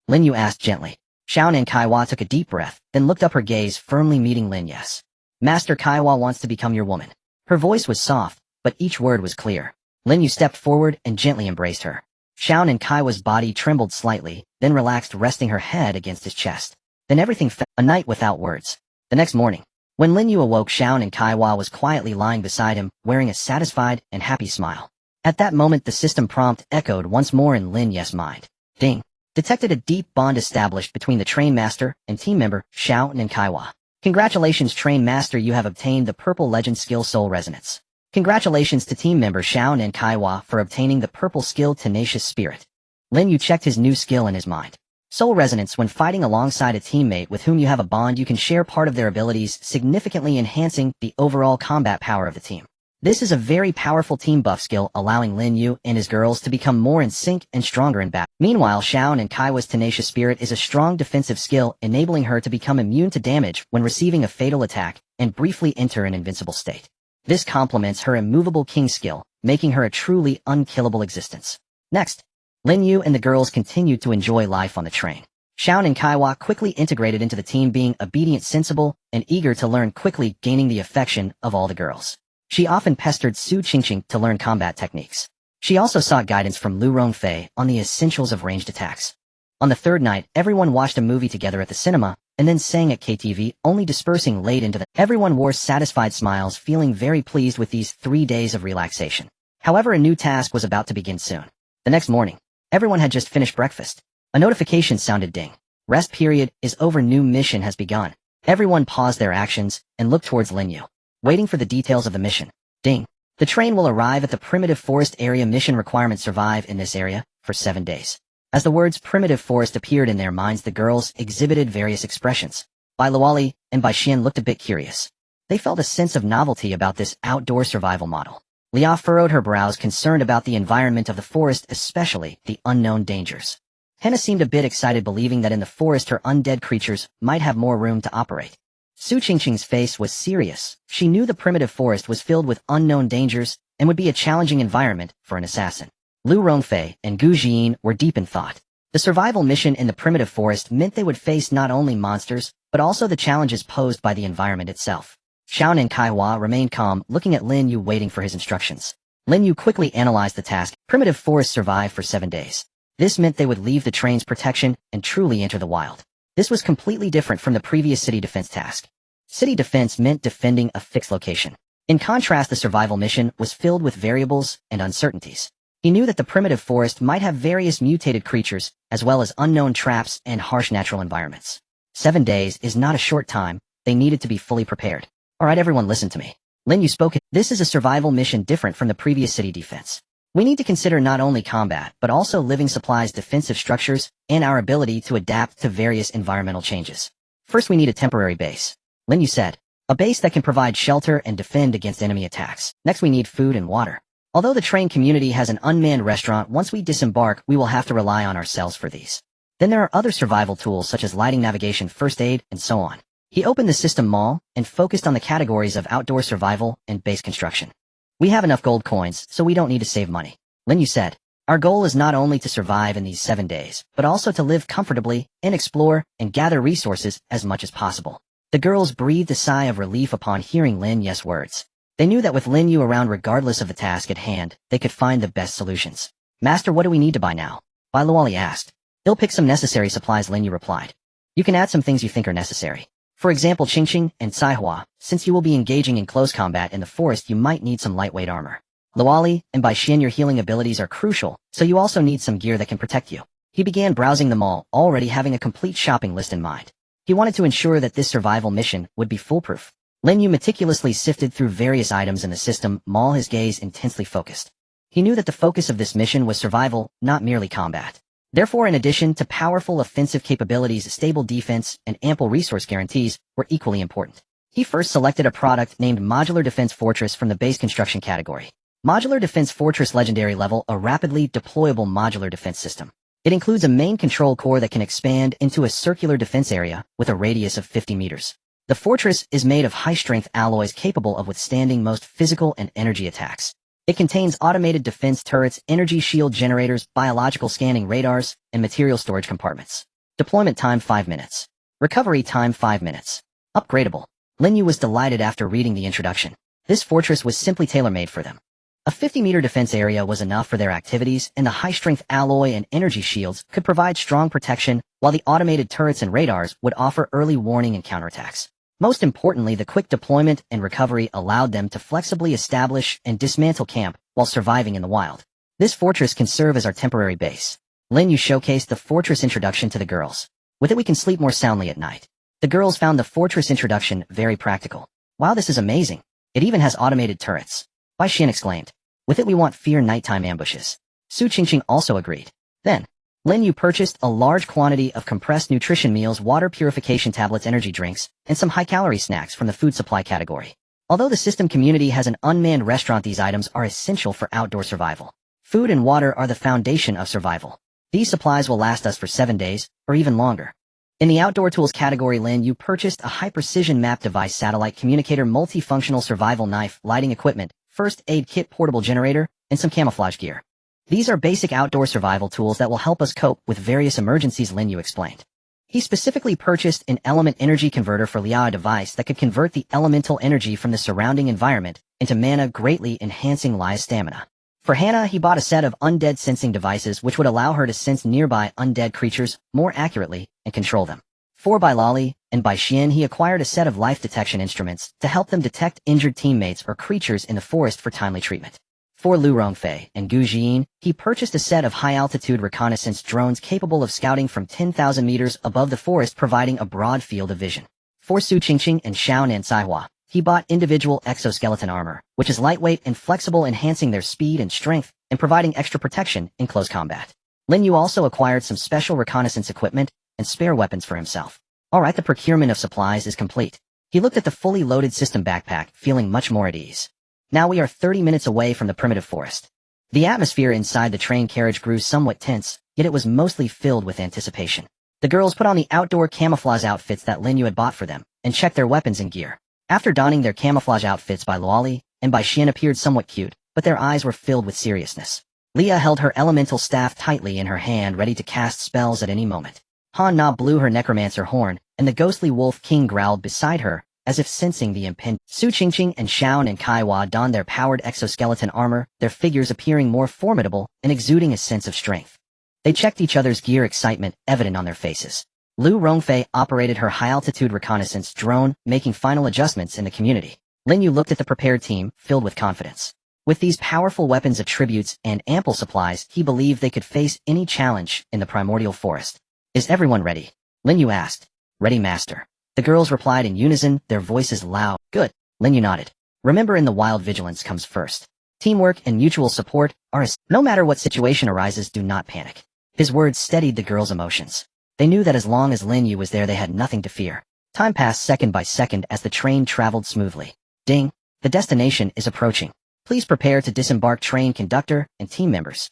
Lin Yu asked gently. Xiao and Kaiwa took a deep breath, then looked up, her gaze firmly meeting Lin Yu's. Master, Kaiwa wants to become your woman. Her voice was soft, but each word was clear. Lin Yu stepped forward and gently embraced her. Xiao and Kaiwa's body trembled slightly, then relaxed, resting her head against his chest. Then everything fell. A night without words. The next morning, when Lin Yu awoke, Xiao and Kaiwa was quietly lying beside him, wearing a satisfied and happy smile. At that moment, the system prompt echoed once more in Lin Yu's mind. Ding. Detected. A deep bond established between the train master and team member, Xiao and Kaiwa. Congratulations, train master, you have obtained the purple legend skill Soul Resonance. Congratulations to team member Xiao and Kaiwa for obtaining the purple skill Tenacious Spirit. Lin Yu checked his new skill in his mind. Soul Resonance. When fighting alongside a teammate with whom you have a bond, you can share part of their abilities, significantly enhancing the overall combat power of the team. This is a very powerful team buff skill, allowing Lin Yu and his girls to become more in sync and stronger in battle. Meanwhile, Xiao and Kaiwa's Tenacious Spirit is a strong defensive skill, enabling her to become immune to damage when receiving a fatal attack and briefly enter an invincible state. This complements her Immovable King skill, making her a truly unkillable existence. Next, Lin Yu and the girls continued to enjoy life on the train. Xiao and Kaiwa quickly integrated into the team, being obedient, sensible, and eager to learn, quickly gaining the affection of all the girls. She often pestered Su Qingqing to learn combat techniques. She also sought guidance from Lu Rongfei on the essentials of ranged attacks. On the third night, everyone watched a movie together at the cinema, and then sang at KTV, only dispersing late into the... Everyone wore satisfied smiles, feeling very pleased with these 3 days of relaxation. However, a new task was about to begin soon. The next morning, everyone had just finished breakfast. A notification sounded. Ding. Rest period is over, new mission has begun. Everyone paused their actions and looked towards Lin Yu. waiting for the details of the mission. Ding. The train will arrive at the primitive forest area. Mission requirement: survive in this area for 7 days. As the words primitive forest appeared in their minds, the girls exhibited various expressions. Bai Luoli and Bai Xian looked a bit curious. They felt a sense of novelty about this outdoor survival model. Lia furrowed her brows, concerned about the environment of the forest, especially the unknown dangers. Henna seemed a bit excited, believing that in the forest her undead creatures might have more room to operate. Su Qingqing's face was serious. She knew the primitive forest was filled with unknown dangers and would be a challenging environment for an assassin. Lu Rongfei and Gu Jin were deep in thought. The survival mission in the primitive forest meant they would face not only monsters, but also the challenges posed by the environment itself. Xiao and Kaihua remained calm, looking at Lin Yu, waiting for his instructions. Lin Yu quickly analyzed the task. Primitive forest survive for 7 days. This meant they would leave the train's protection and truly enter the wild. This was completely different from the previous city defense task. City defense meant defending a fixed location. In contrast, the survival mission was filled with variables and uncertainties. He knew that the primitive forest might have various mutated creatures, as well as unknown traps and harsh natural environments. 7 days is not a short time. They needed to be fully prepared. Alright, everyone, listen to me. Lin Yu spoke. This is a survival mission different from the previous city defense. We need to consider not only combat, but also living supplies, defensive structures, and our ability to adapt to various environmental changes. First, we need a temporary base. Lin Yu said. A base that can provide shelter and defend against enemy attacks. Next, we need food and water. Although the train community has an unmanned restaurant, once we disembark, we will have to rely on ourselves for these. Then there are other survival tools such as lighting, navigation, first aid, and so on. He opened the system mall and focused on the categories of outdoor survival and base construction. We have enough gold coins, so we don't need to save money. Lin Yu said. Our goal is not only to survive in these 7 days, but also to live comfortably and explore and gather resources as much as possible. The girls breathed a sigh of relief upon hearing Lin Yu's words. They knew that with Lin Yu around, regardless of the task at hand, they could find the best solutions. Master, what do we need to buy now? Bai Luoli asked. He'll pick some necessary supplies, Lin Yu replied. You can add some things you think are necessary. For example, Qingqing and Caihua, since you will be engaging in close combat in the forest, you might need some lightweight armor. Luoli and Bai Xian, your healing abilities are crucial, so you also need some gear that can protect you. He began browsing the mall, already having a complete shopping list in mind. He wanted to ensure that this survival mission would be foolproof. Lin Yu meticulously sifted through various items in the system mall, his gaze intensely focused. He knew that the focus of this mission was survival, not merely combat. Therefore, in addition to powerful offensive capabilities, stable defense and ample resource guarantees were equally important. He first selected a product named Modular Defense Fortress from the base construction category. Modular Defense Fortress Legendary Level, a rapidly deployable modular defense system. It includes a main control core that can expand into a circular defense area with a radius of 50 meters. The fortress is made of high-strength alloys capable of withstanding most physical and energy attacks. It contains automated defense turrets, energy shield generators, biological scanning radars, and material storage compartments. Deployment time 5 minutes. Recovery time 5 minutes. Upgradable. Lin Yu was delighted after reading the introduction. This fortress was simply tailor-made for them. A 50-meter defense area was enough for their activities, and the high-strength alloy and energy shields could provide strong protection, while the automated turrets and radars would offer early warning and counterattacks. Most importantly, the quick deployment and recovery allowed them to flexibly establish and dismantle camp while surviving in the wild. This fortress can serve as our temporary base. Lin Yu showcased the fortress introduction to the girls. With it, we can sleep more soundly at night. The girls found the fortress introduction very practical. Wow, this is amazing. It even has automated turrets. Bai Xian exclaimed. With it, we won't fear nighttime ambushes. Su Qingqing also agreed. Then, Lin Yu purchased a large quantity of compressed nutrition meals, water purification tablets, energy drinks, and some high-calorie snacks from the food supply category. Although the system community has an unmanned restaurant, these items are essential for outdoor survival. Food and water are the foundation of survival. These supplies will last us for 7 days, or even longer. In the outdoor tools category, Lin Yu purchased a high-precision map device, satellite communicator, multifunctional survival knife, lighting equipment, first aid kit, portable generator, and some camouflage gear. These are basic outdoor survival tools that will help us cope with various emergencies, Lin Yu explained. He specifically purchased an element energy converter for Lia, a device that could convert the elemental energy from the surrounding environment into mana, greatly enhancing Lia's stamina. For Hannah, he bought a set of undead sensing devices which would allow her to sense nearby undead creatures more accurately and control them. For Bai Luoli and Bai Xian, he acquired a set of life detection instruments to help them detect injured teammates or creatures in the forest for timely treatment. For Lu Rongfei and Gu Jin, he purchased a set of high-altitude reconnaissance drones capable of scouting from 10,000 meters above the forest, providing a broad field of vision. For Su Qingqing and Xiao and Caihua, he bought individual exoskeleton armor, which is lightweight and flexible, enhancing their speed and strength and providing extra protection in close combat. Lin Yu also acquired some special reconnaissance equipment and spare weapons for himself. Alright, the procurement of supplies is complete. He looked at the fully loaded system backpack, feeling much more at ease. Now we are 30 minutes away from the primitive forest. The atmosphere inside the train carriage grew somewhat tense, yet it was mostly filled with anticipation. The girls put on the outdoor camouflage outfits that Lin Yu had bought for them, and checked their weapons and gear. After donning their camouflage outfits, Bai Luoli and Bai Xian appeared somewhat cute, but their eyes were filled with seriousness. Leah held her elemental staff tightly in her hand, ready to cast spells at any moment. Han Na blew her necromancer horn, and the ghostly wolf king growled beside her, as if sensing the impending. Su Qingqing and Xiaon and Kaiwa donned their powered exoskeleton armor, their figures appearing more formidable and exuding a sense of strength. They checked each other's gear, excitement evident on their faces. Lu Rongfei operated her high-altitude reconnaissance drone, making final adjustments in the community. Lin Yu looked at the prepared team, filled with confidence. With these powerful weapons, attributes, and ample supplies, he believed they could face any challenge in the primordial forest. Is everyone ready? Lin Yu asked. Ready, master. The girls replied in unison, their voices loud. Good. Lin Yu nodded. Remember, in the wild, vigilance comes first. Teamwork and mutual support are no matter what situation arises, do not panic. His words steadied the girls' emotions. They knew that as long as Lin Yu was there, they had nothing to fear. Time passed second by second as the train traveled smoothly. Ding! The destination is approaching. Please prepare to disembark, train conductor and team members.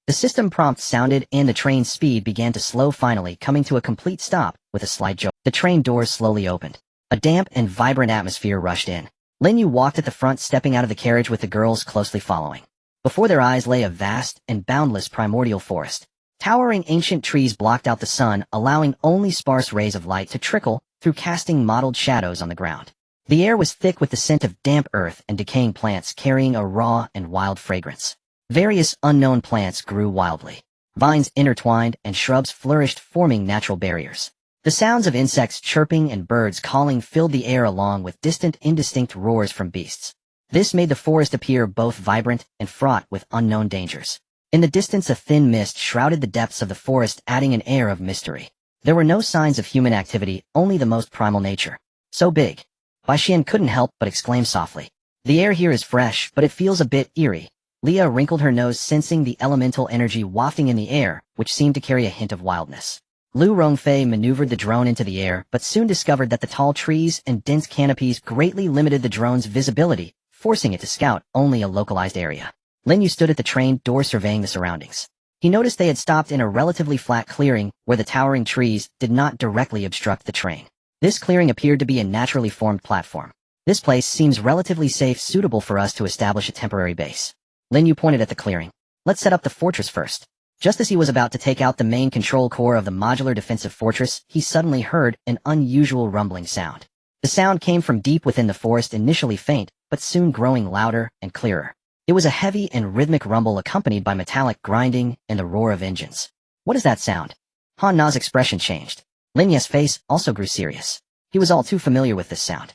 The system prompt sounded and the train's speed began to slow, finally coming to a complete stop with a slight jolt. The train doors slowly opened. A damp and vibrant atmosphere rushed in. Lin Yu walked at the front, stepping out of the carriage with the girls closely following. Before their eyes lay a vast and boundless primordial forest. Towering ancient trees blocked out the sun, allowing only sparse rays of light to trickle through, casting mottled shadows on the ground. The air was thick with the scent of damp earth and decaying plants, carrying a raw and wild fragrance. Various unknown plants grew wildly. Vines intertwined and shrubs flourished, forming natural barriers. The sounds of insects chirping and birds calling filled the air, along with distant, indistinct roars from beasts. This made the forest appear both vibrant and fraught with unknown dangers. In the distance, a thin mist shrouded the depths of the forest, adding an air of mystery. There were no signs of human activity, only the most primal nature. So big. Bai Xian couldn't help but exclaim softly. The air here is fresh, but it feels a bit eerie. Leah wrinkled her nose, sensing the elemental energy wafting in the air, which seemed to carry a hint of wildness. Lu Rongfei maneuvered the drone into the air, but soon discovered that the tall trees and dense canopies greatly limited the drone's visibility, forcing it to scout only a localized area. Lin Yu stood at the train door, surveying the surroundings. He noticed they had stopped in a relatively flat clearing where the towering trees did not directly obstruct the train. This clearing appeared to be a naturally formed platform. This place seems relatively safe, suitable for us to establish a temporary base. Lin Yu pointed at the clearing. Let's set up the fortress first. Just as he was about to take out the main control core of the modular defensive fortress, he suddenly heard an unusual rumbling sound. The sound came from deep within the forest, initially faint, but soon growing louder and clearer. It was a heavy and rhythmic rumble accompanied by metallic grinding and the roar of engines. What is that sound? Han Na's expression changed. Lin Yu's face also grew serious. He was all too familiar with this sound.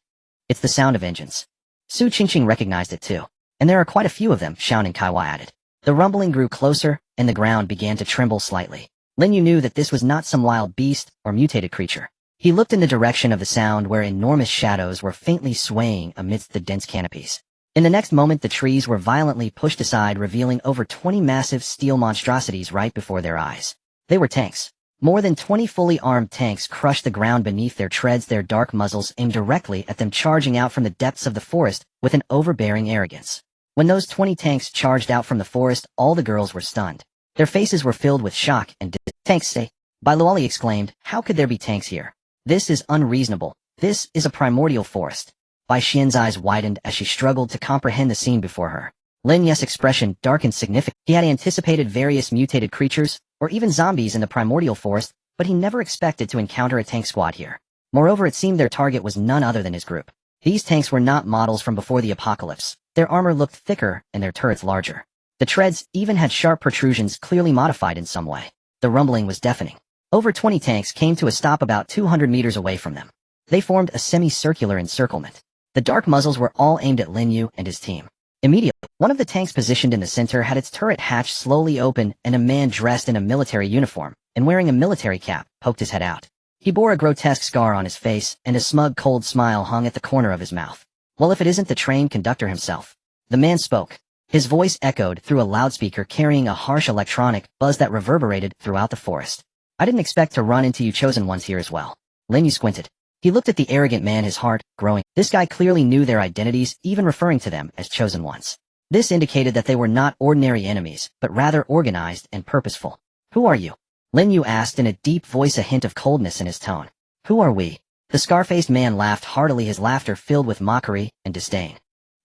It's the sound of engines. Su Qingqing recognized it too. And there are quite a few of them, Xiaon and Kaiwa added. The rumbling grew closer, and the ground began to tremble slightly. Lin Yu knew that this was not some wild beast or mutated creature. He looked in the direction of the sound, where enormous shadows were faintly swaying amidst the dense canopies. In the next moment, the trees were violently pushed aside, revealing over 20 massive steel monstrosities right before their eyes. They were tanks. More than 20 fully armed tanks crushed the ground beneath their treads, their dark muzzles aimed directly at them, charging out from the depths of the forest with an overbearing arrogance. When those 20 tanks charged out from the forest, all the girls were stunned. Their faces were filled with shock and Tanks stay. Bai Luoli exclaimed, how could there be tanks here? This is unreasonable. This is a primordial forest. Bai Xian's eyes widened as she struggled to comprehend the scene before her. Lin Yu's expression darkened significantly. He had anticipated various mutated creatures, or even zombies in the primordial forest, but he never expected to encounter a tank squad here. Moreover, it seemed their target was none other than his group. These tanks were not models from before the apocalypse. Their armor looked thicker and their turrets larger. The treads even had sharp protrusions, clearly modified in some way. The rumbling was deafening. Over 20 tanks came to a stop about 200 meters away from them. They formed a semicircular encirclement. The dark muzzles were all aimed at Lin Yu and his team. Immediately, one of the tanks positioned in the center had its turret hatch slowly open, and a man dressed in a military uniform and wearing a military cap poked his head out. He bore a grotesque scar on his face, and a smug, cold smile hung at the corner of his mouth. Well, if it isn't the train conductor himself. The man spoke. His voice echoed through a loudspeaker carrying a harsh electronic buzz that reverberated throughout the forest. I didn't expect to run into you chosen ones here as well. Lin Yu squinted. He looked at the arrogant man, his heart growing. This guy clearly knew their identities, even referring to them as chosen ones. This indicated that they were not ordinary enemies, but rather organized and purposeful. Who are you? Lin Yu asked in a deep voice, a hint of coldness in his tone. Who are we? The scar-faced man laughed heartily, his laughter filled with mockery and disdain.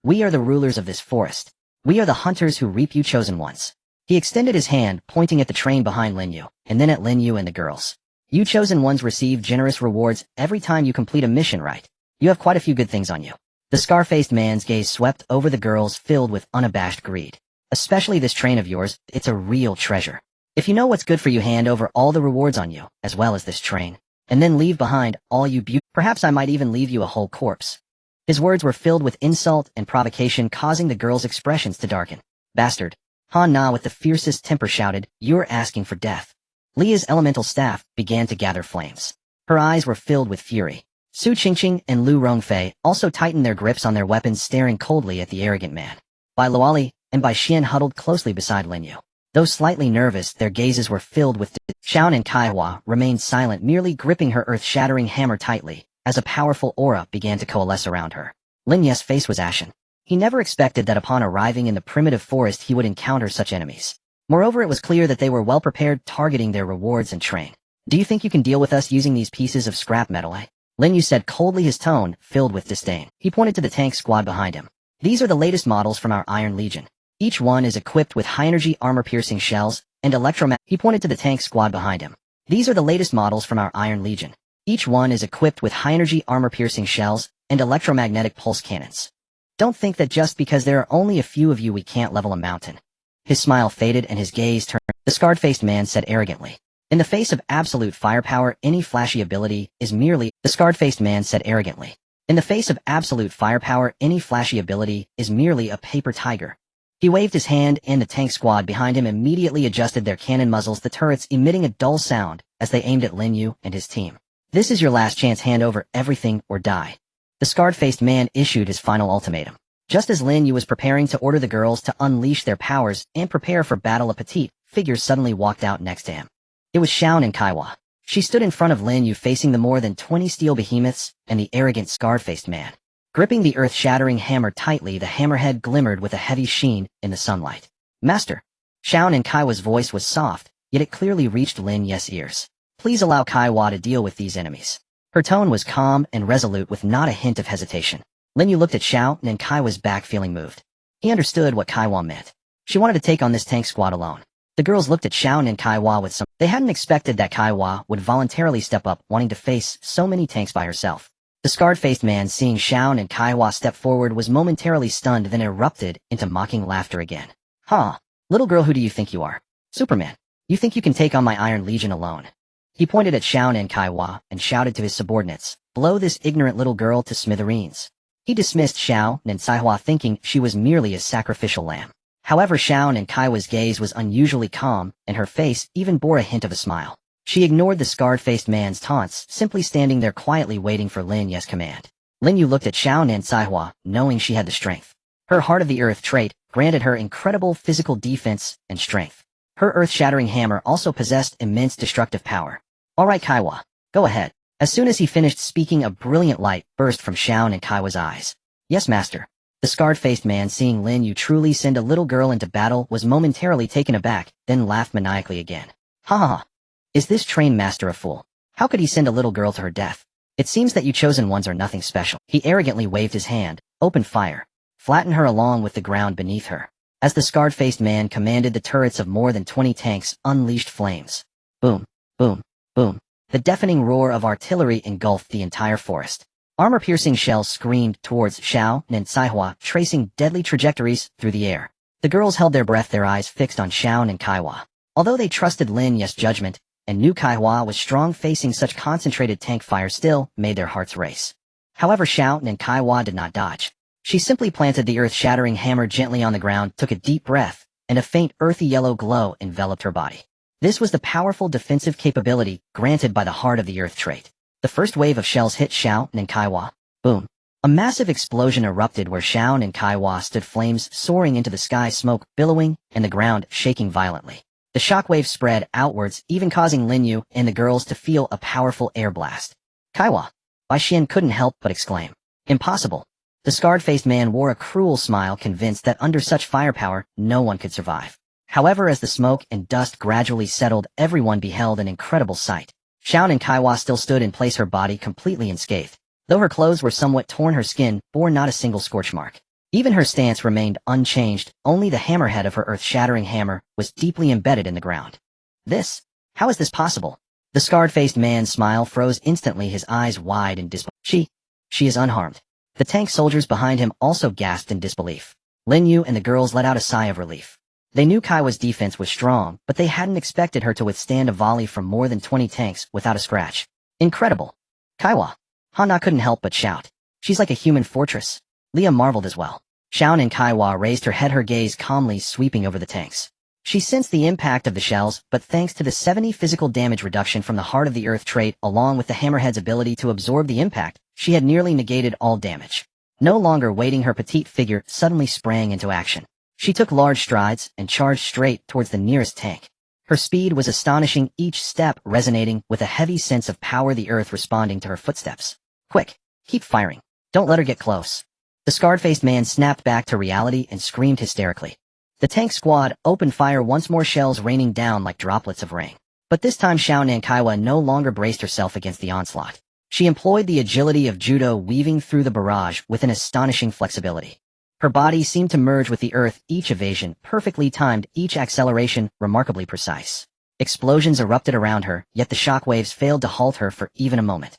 We are the rulers of this forest. We are the hunters who reap, you chosen ones. He extended his hand, pointing at the train behind Lin Yu, and then at Lin Yu and the girls. You chosen ones receive generous rewards every time you complete a mission, right? You have quite a few good things on you. The scar-faced man's gaze swept over the girls, filled with unabashed greed. Especially this train of yours, it's a real treasure. If you know what's good for you, hand over all the rewards on you, as well as this train. And then leave behind all you perhaps I might even leave you a whole corpse. His words were filled with insult and provocation, causing the girls' expressions to darken. Bastard. Han Na with the fiercest temper shouted, you're asking for death. Leah's elemental staff began to gather flames. Her eyes were filled with fury. Su Qingqing and Lu Rongfei also tightened their grips on their weapons, staring coldly at the arrogant man. Bai Luoli and Bai Xian huddled closely beside Lin Yu. Though slightly nervous, their gazes were filled with Xiao and Kaihua remained silent, merely gripping her earth-shattering hammer tightly, as a powerful aura began to coalesce around her. Lin Yu's face was ashen. He never expected that upon arriving in the primitive forest he would encounter such enemies. Moreover, it was clear that they were well prepared, targeting their rewards and train. Do you think you can deal with us using these pieces of scrap metal, eh? Lin Yu said coldly, his tone filled with disdain. He pointed to the tank squad behind him. These are the latest models from our Iron Legion. Each one is equipped with high-energy armor-piercing shells and He pointed to the tank squad behind him. These are the latest models from our Iron Legion. Each one is equipped with high-energy armor-piercing shells and electromagnetic pulse cannons. Don't think that just because there are only a few of you we can't level a mountain. His smile faded and his gaze turned. The scarred-faced man said arrogantly. In the face of absolute firepower, any flashy ability is merely... The scarred-faced man said arrogantly. In the face of absolute firepower, any flashy ability is merely a paper tiger. He waved his hand, and the tank squad behind him immediately adjusted their cannon muzzles, the turrets emitting a dull sound as they aimed at Lin Yu and his team. This is your last chance, hand over everything or die. The scarred-faced man issued his final ultimatum. Just as Lin Yu was preparing to order the girls to unleash their powers and prepare for battle, a petite figure suddenly walked out next to him. It was Xiao and Kaiwa. She stood in front of Lin Yu, facing the more than 20 steel behemoths and the arrogant scarred-faced man. Gripping the earth-shattering hammer tightly, the hammerhead glimmered with a heavy sheen in the sunlight. Master. Xiao and Kaiwa's voice was soft, yet it clearly reached Lin Yu's ears. Please allow Kaiwa to deal with these enemies. Her tone was calm and resolute, with not a hint of hesitation. Lin Yu looked at Xiao and Kaiwa's back, feeling moved. He understood what Kaiwa meant. She wanted to take on this tank squad alone. The girls looked at Xiao and Kaiwa with some... They hadn't expected that Kaiwa would voluntarily step up, wanting to face so many tanks by herself. The scarred-faced man, seeing Xiao and Kaiwa step forward, was momentarily stunned, then erupted into mocking laughter again. Huh? Little girl, who do you think you are? Superman. You think you can take on my Iron Legion alone? He pointed at Xiao and Kaiwa and shouted to his subordinates, blow this ignorant little girl to smithereens. He dismissed Xiao and Caihua, thinking she was merely a sacrificial lamb. However, Xiao and Kaiwa's gaze was unusually calm, and her face even bore a hint of a smile. She ignored the scarred-faced man's taunts, simply standing there quietly waiting for Lin Yu's command. Lin Yu looked at Xiao and Caihua, knowing she had the strength. Her Heart of the Earth trait granted her incredible physical defense and strength. Her earth-shattering hammer also possessed immense destructive power. All right, Kaiwa, go ahead. As soon as he finished speaking, a brilliant light burst from Xiao and Kaiwa's eyes. Yes, master. The scarred-faced man, seeing Lin Yu truly send a little girl into battle, was momentarily taken aback, then laughed maniacally again. Ha ha ha. Is this train master a fool? How could he send a little girl to her death? It seems that you chosen ones are nothing special. He arrogantly waved his hand. Open fire. Flatten her along with the ground beneath her. As the scarred-faced man commanded, the turrets of more than 20 tanks unleashed flames. Boom, boom, boom. The deafening roar of artillery engulfed the entire forest. Armor-piercing shells screamed towards Xiao and Caihua, tracing deadly trajectories through the air. The girls held their breath, their eyes fixed on Xiao and Kaiwa. Although they trusted Lin Yu's judgment, and knew Kaihua was strong, facing such concentrated tank fire still made their hearts race. However, Xiao and Kaiwa did not dodge. She simply planted the earth-shattering hammer gently on the ground, took a deep breath, and a faint earthy yellow glow enveloped her body. This was the powerful defensive capability granted by the Heart of the Earth trait. The first wave of shells hit Xiao and Kaiwa. Boom, A massive explosion erupted where Xiao and Kaiwa stood, flames soaring into the sky, smoke billowing, and the ground shaking violently. The shockwave spread outwards, even causing Lin Yu and the girls to feel a powerful air blast. Kaiwa! Bai Xian couldn't help but exclaim. Impossible. The scarred-faced man wore a cruel smile, convinced that under such firepower, no one could survive. However, as the smoke and dust gradually settled, everyone beheld an incredible sight. Xiao and Kaiwa still stood in place, her body completely unscathed. Though her clothes were somewhat torn, her skin bore not a single scorch mark. Even her stance remained unchanged, only the hammerhead of her earth-shattering hammer was deeply embedded in the ground. How is this possible? The scarred-faced man's smile froze instantly, his eyes wide in disbelief. She is unharmed. The tank soldiers behind him also gasped in disbelief. Lin Yu and the girls let out a sigh of relief. They knew Kaiwa's defense was strong, but they hadn't expected her to withstand a volley from more than 20 tanks without a scratch. Incredible. Kaiwa. Hana couldn't help but shout. She's like a human fortress. Leah marveled as well. Xiao and Kaiwa raised her head, her gaze calmly sweeping over the tanks. She sensed the impact of the shells, but thanks to the 70 physical damage reduction from the Heart of the Earth trait, along with the Hammerhead's ability to absorb the impact, she had nearly negated all damage. No longer waiting, her petite figure suddenly sprang into action. She took large strides and charged straight towards the nearest tank. Her speed was astonishing, each step resonating with a heavy sense of power, the earth responding to her footsteps. Quick, keep firing. Don't let her get close. The scarred-faced man snapped back to reality and screamed hysterically. The tank squad opened fire once more, shells raining down like droplets of rain. But this time Xiao Nankaiwa no longer braced herself against the onslaught. She employed the agility of judo, weaving through the barrage with an astonishing flexibility. Her body seemed to merge with the earth, each evasion perfectly timed, each acceleration remarkably precise. Explosions erupted around her, yet the shockwaves failed to halt her for even a moment.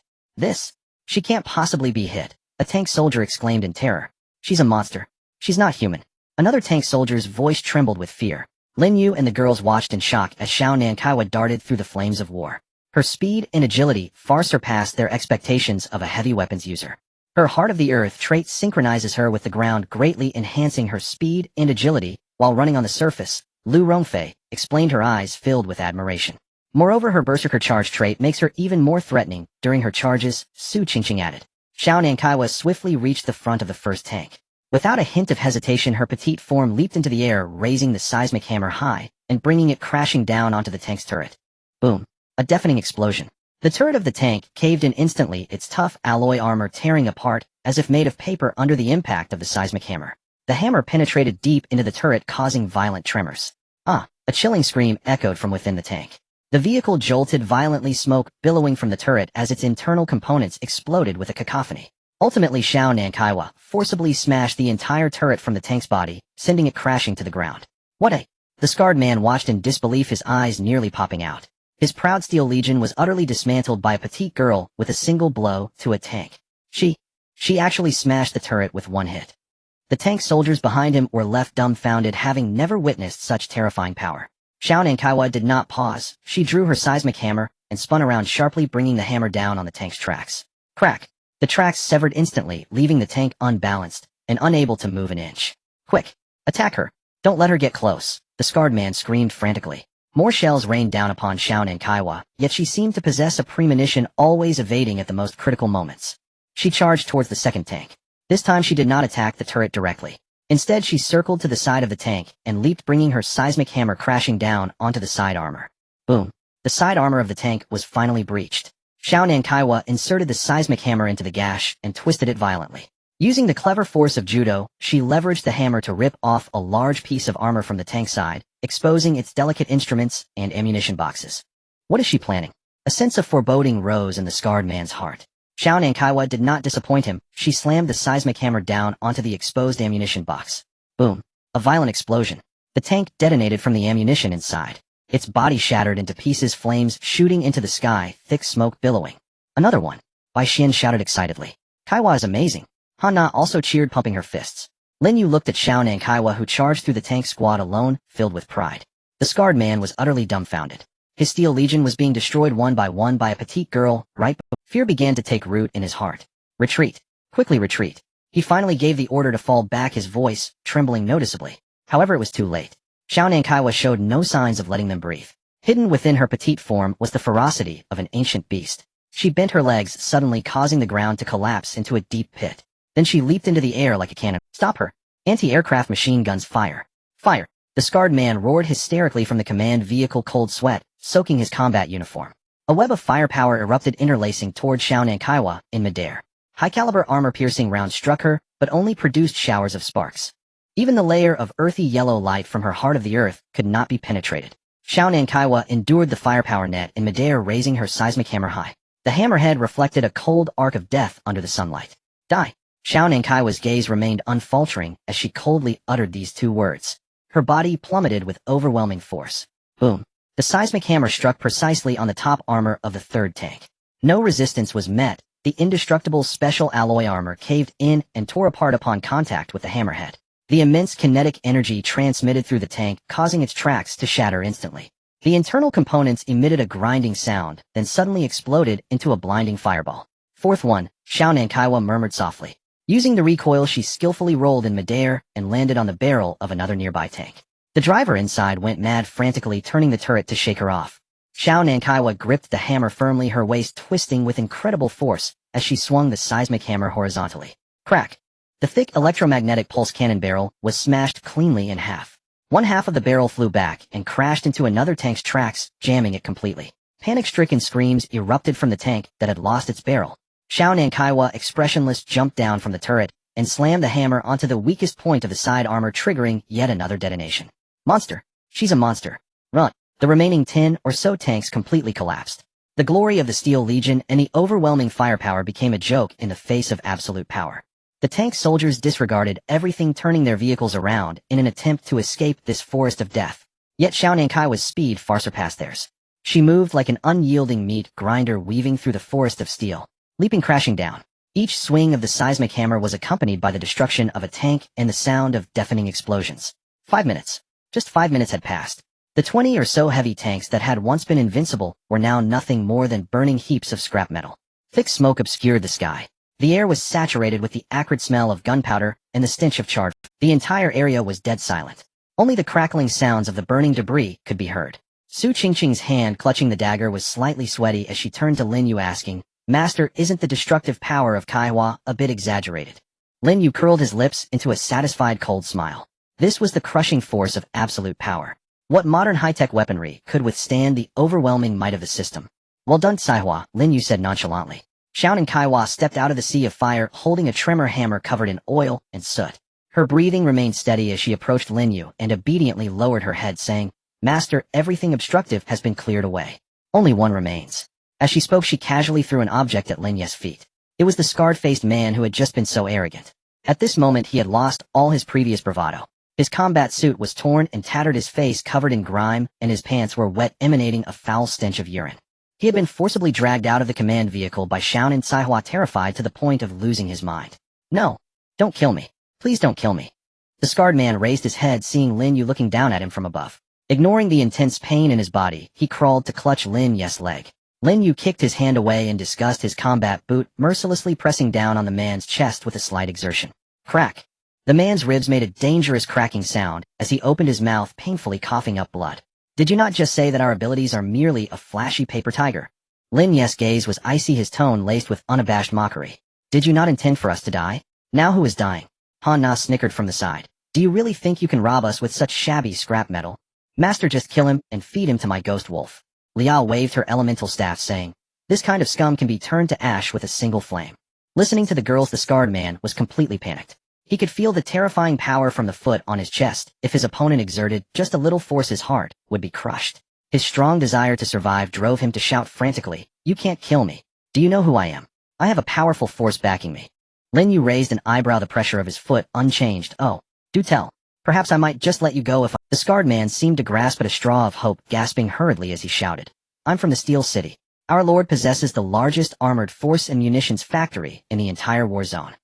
She can't possibly be hit, a tank soldier exclaimed in terror. She's a monster. She's not human. Another tank soldier's voice trembled with fear. Lin Yu and the girls watched in shock as Xiao Nankaiwa darted through the flames of war. Her speed and agility far surpassed their expectations of a heavy weapons user. Her Heart of the Earth trait synchronizes her with the ground, greatly enhancing her speed and agility while running on the surface, Lu Rongfei explained, her eyes filled with admiration. Moreover, her Berserker Charge trait makes her even more threatening. During her charges, Su Qingqing added. Xiao Nankaiwa swiftly reached the front of the first tank. Without a hint of hesitation, her petite form leaped into the air, raising the seismic hammer high and bringing it crashing down onto the tank's turret. Boom. A deafening explosion. The turret of the tank caved in instantly, its tough alloy armor tearing apart as if made of paper under the impact of the seismic hammer. The hammer penetrated deep into the turret, causing violent tremors. A chilling scream echoed from within the tank. The vehicle jolted violently, smoke billowing from the turret as its internal components exploded with a cacophony. Ultimately, Xiao Nankaiwa forcibly smashed the entire turret from the tank's body, sending it crashing to the ground. The scarred man watched in disbelief, his eyes nearly popping out. His proud steel legion was utterly dismantled by a petite girl with a single blow to a tank. She actually smashed the turret with one hit. The tank soldiers behind him were left dumbfounded, having never witnessed such terrifying power. Xiao Nankaiwa did not pause. She drew her seismic hammer and spun around sharply, bringing the hammer down on the tank's tracks. Crack! The tracks severed instantly, leaving the tank unbalanced and unable to move an inch. Quick! Attack her! Don't let her get close! The scarred man screamed frantically. More shells rained down upon Xiao Nankaiwa, yet she seemed to possess a premonition, always evading at the most critical moments. She charged towards the second tank. This time she did not attack the turret directly. Instead, she circled to the side of the tank and leaped, bringing her seismic hammer crashing down onto the side armor. Boom! The side armor of the tank was finally breached. Xiao Nankaiwa inserted the seismic hammer into the gash and twisted it violently. Using the clever force of judo, she leveraged the hammer to rip off a large piece of armor from the tank side, exposing its delicate instruments and ammunition boxes. What is she planning? A sense of foreboding rose in the scarred man's heart. Xiao Nankaiwa did not disappoint him. She slammed the seismic hammer down onto the exposed ammunition box. Boom! A violent explosion. The tank detonated from the ammunition inside. Its body shattered into pieces, flames shooting into the sky, thick smoke billowing. Another one! Bai Xian shouted excitedly. Kaiwa is amazing. Hana also cheered, pumping her fists. Lin Yu looked at Xiao Nankaiwa, who charged through the tank squad alone, filled with pride. The scarred man was utterly dumbfounded. His steel legion was being destroyed one by one by a petite girl, right? Fear began to take root in his heart. Retreat. Quickly retreat. He finally gave the order to fall back, his voice trembling noticeably. However, it was too late. Xiao Nankaiwa showed no signs of letting them breathe. Hidden within her petite form was the ferocity of an ancient beast. She bent her legs suddenly, causing the ground to collapse into a deep pit. Then she leaped into the air like a cannon. Stop her! Anti-aircraft machine guns fire! Fire! The scarred man roared hysterically from the command vehicle, cold sweat soaking his combat uniform. A web of firepower erupted, interlacing toward Xiao Nankaiwa in midair. High-caliber armor-piercing rounds struck her, but only produced showers of sparks. Even the layer of earthy yellow light from her heart of the earth could not be penetrated. Xiao Nankaiwa endured the firepower net in midair, raising her seismic hammer high. The hammerhead reflected a cold arc of death under the sunlight. Die! Xiao Nankaiwa's gaze remained unfaltering as she coldly uttered these two words. Her body plummeted with overwhelming force. Boom! The seismic hammer struck precisely on the top armor of the third tank. No resistance was met. The indestructible special alloy armor caved in and tore apart upon contact with the hammerhead. The immense kinetic energy transmitted through the tank, causing its tracks to shatter instantly. The internal components emitted a grinding sound, then suddenly exploded into a blinding fireball. Fourth one, Xiao Nankaiwa murmured softly. Using the recoil, she skillfully rolled in midair and landed on the barrel of another nearby tank. The driver inside went mad, frantically turning the turret to shake her off. Xiao Nankaiwa gripped the hammer firmly, her waist twisting with incredible force as she swung the seismic hammer horizontally. Crack! The thick electromagnetic pulse cannon barrel was smashed cleanly in half. One half of the barrel flew back and crashed into another tank's tracks, jamming it completely. Panic-stricken screams erupted from the tank that had lost its barrel. Xiao Nankaiwa, expressionless, jumped down from the turret and slammed the hammer onto the weakest point of the side armor, triggering yet another detonation. Monster! She's a monster! Run! The remaining 10 or so tanks completely collapsed. The glory of the Steel Legion and the overwhelming firepower became a joke in the face of absolute power. The tank soldiers disregarded everything, turning their vehicles around in an attempt to escape this forest of death. Yet Xiao Nankaiwa's speed far surpassed theirs. She moved like an unyielding meat grinder, weaving through the forest of steel, leaping, crashing down. Each swing of the seismic hammer was accompanied by the destruction of a tank and the sound of deafening explosions. 5 minutes. Just 5 minutes had passed. The 20 or so heavy tanks that had once been invincible were now nothing more than burning heaps of scrap metal. Thick smoke obscured the sky. The air was saturated with the acrid smell of gunpowder and the stench of charred. The entire area was dead silent. Only the crackling sounds of the burning debris could be heard. Su Qingqing's hand clutching the dagger was slightly sweaty as she turned to Lin Yu, asking, "Master, isn't the destructive power of Kaiwa a bit exaggerated?" Lin Yu curled his lips into a satisfied cold smile. This was the crushing force of absolute power. What modern high-tech weaponry could withstand the overwhelming might of the system? Well done, Saihua, Lin Yu said nonchalantly. Xiao Nankaiwa stepped out of the sea of fire, holding a tremor hammer covered in oil and soot. Her breathing remained steady as she approached Lin Yu and obediently lowered her head, saying, "Master, everything obstructive has been cleared away. Only one remains." As she spoke, she casually threw an object at Lin Yu's feet. It was the scarred-faced man who had just been so arrogant. At this moment, he had lost all his previous bravado. His combat suit was torn and tattered, his face covered in grime, and his pants were wet, emanating a foul stench of urine. He had been forcibly dragged out of the command vehicle by Xiao Nankaiwa, terrified to the point of losing his mind. "No! Don't kill me. Please don't kill me." The scarred man raised his head, seeing Lin Yu looking down at him from above. Ignoring the intense pain in his body, he crawled to clutch Lin Yu's leg. Lin Yu kicked his hand away in disgust, his combat boot mercilessly pressing down on the man's chest with a slight exertion. Crack! The man's ribs made a dangerous cracking sound as he opened his mouth, painfully coughing up blood. "Did you not just say that our abilities are merely a flashy paper tiger?" Lin Yu's gaze was icy, his tone laced with unabashed mockery. "Did you not intend for us to die? Now who is dying?" Han Na snickered from the side. "Do you really think you can rob us with such shabby scrap metal? Master, just kill him and feed him to my ghost wolf." Liao waved her elemental staff, saying, "This kind of scum can be turned to ash with a single flame." Listening to the girls, the scarred man was completely panicked. He could feel the terrifying power from the foot on his chest. If his opponent exerted just a little force, his heart would be crushed. His strong desire to survive drove him to shout frantically, "You can't kill me. Do you know who I am? I have a powerful force backing me." Lin Yu raised an eyebrow, the pressure of his foot unchanged. "Oh, do tell. Perhaps I might just let you go if I—" The scarred man seemed to grasp at a straw of hope, gasping hurriedly as he shouted, "I'm from the Steel City. Our lord possesses the largest armored force and munitions factory in the entire war zone.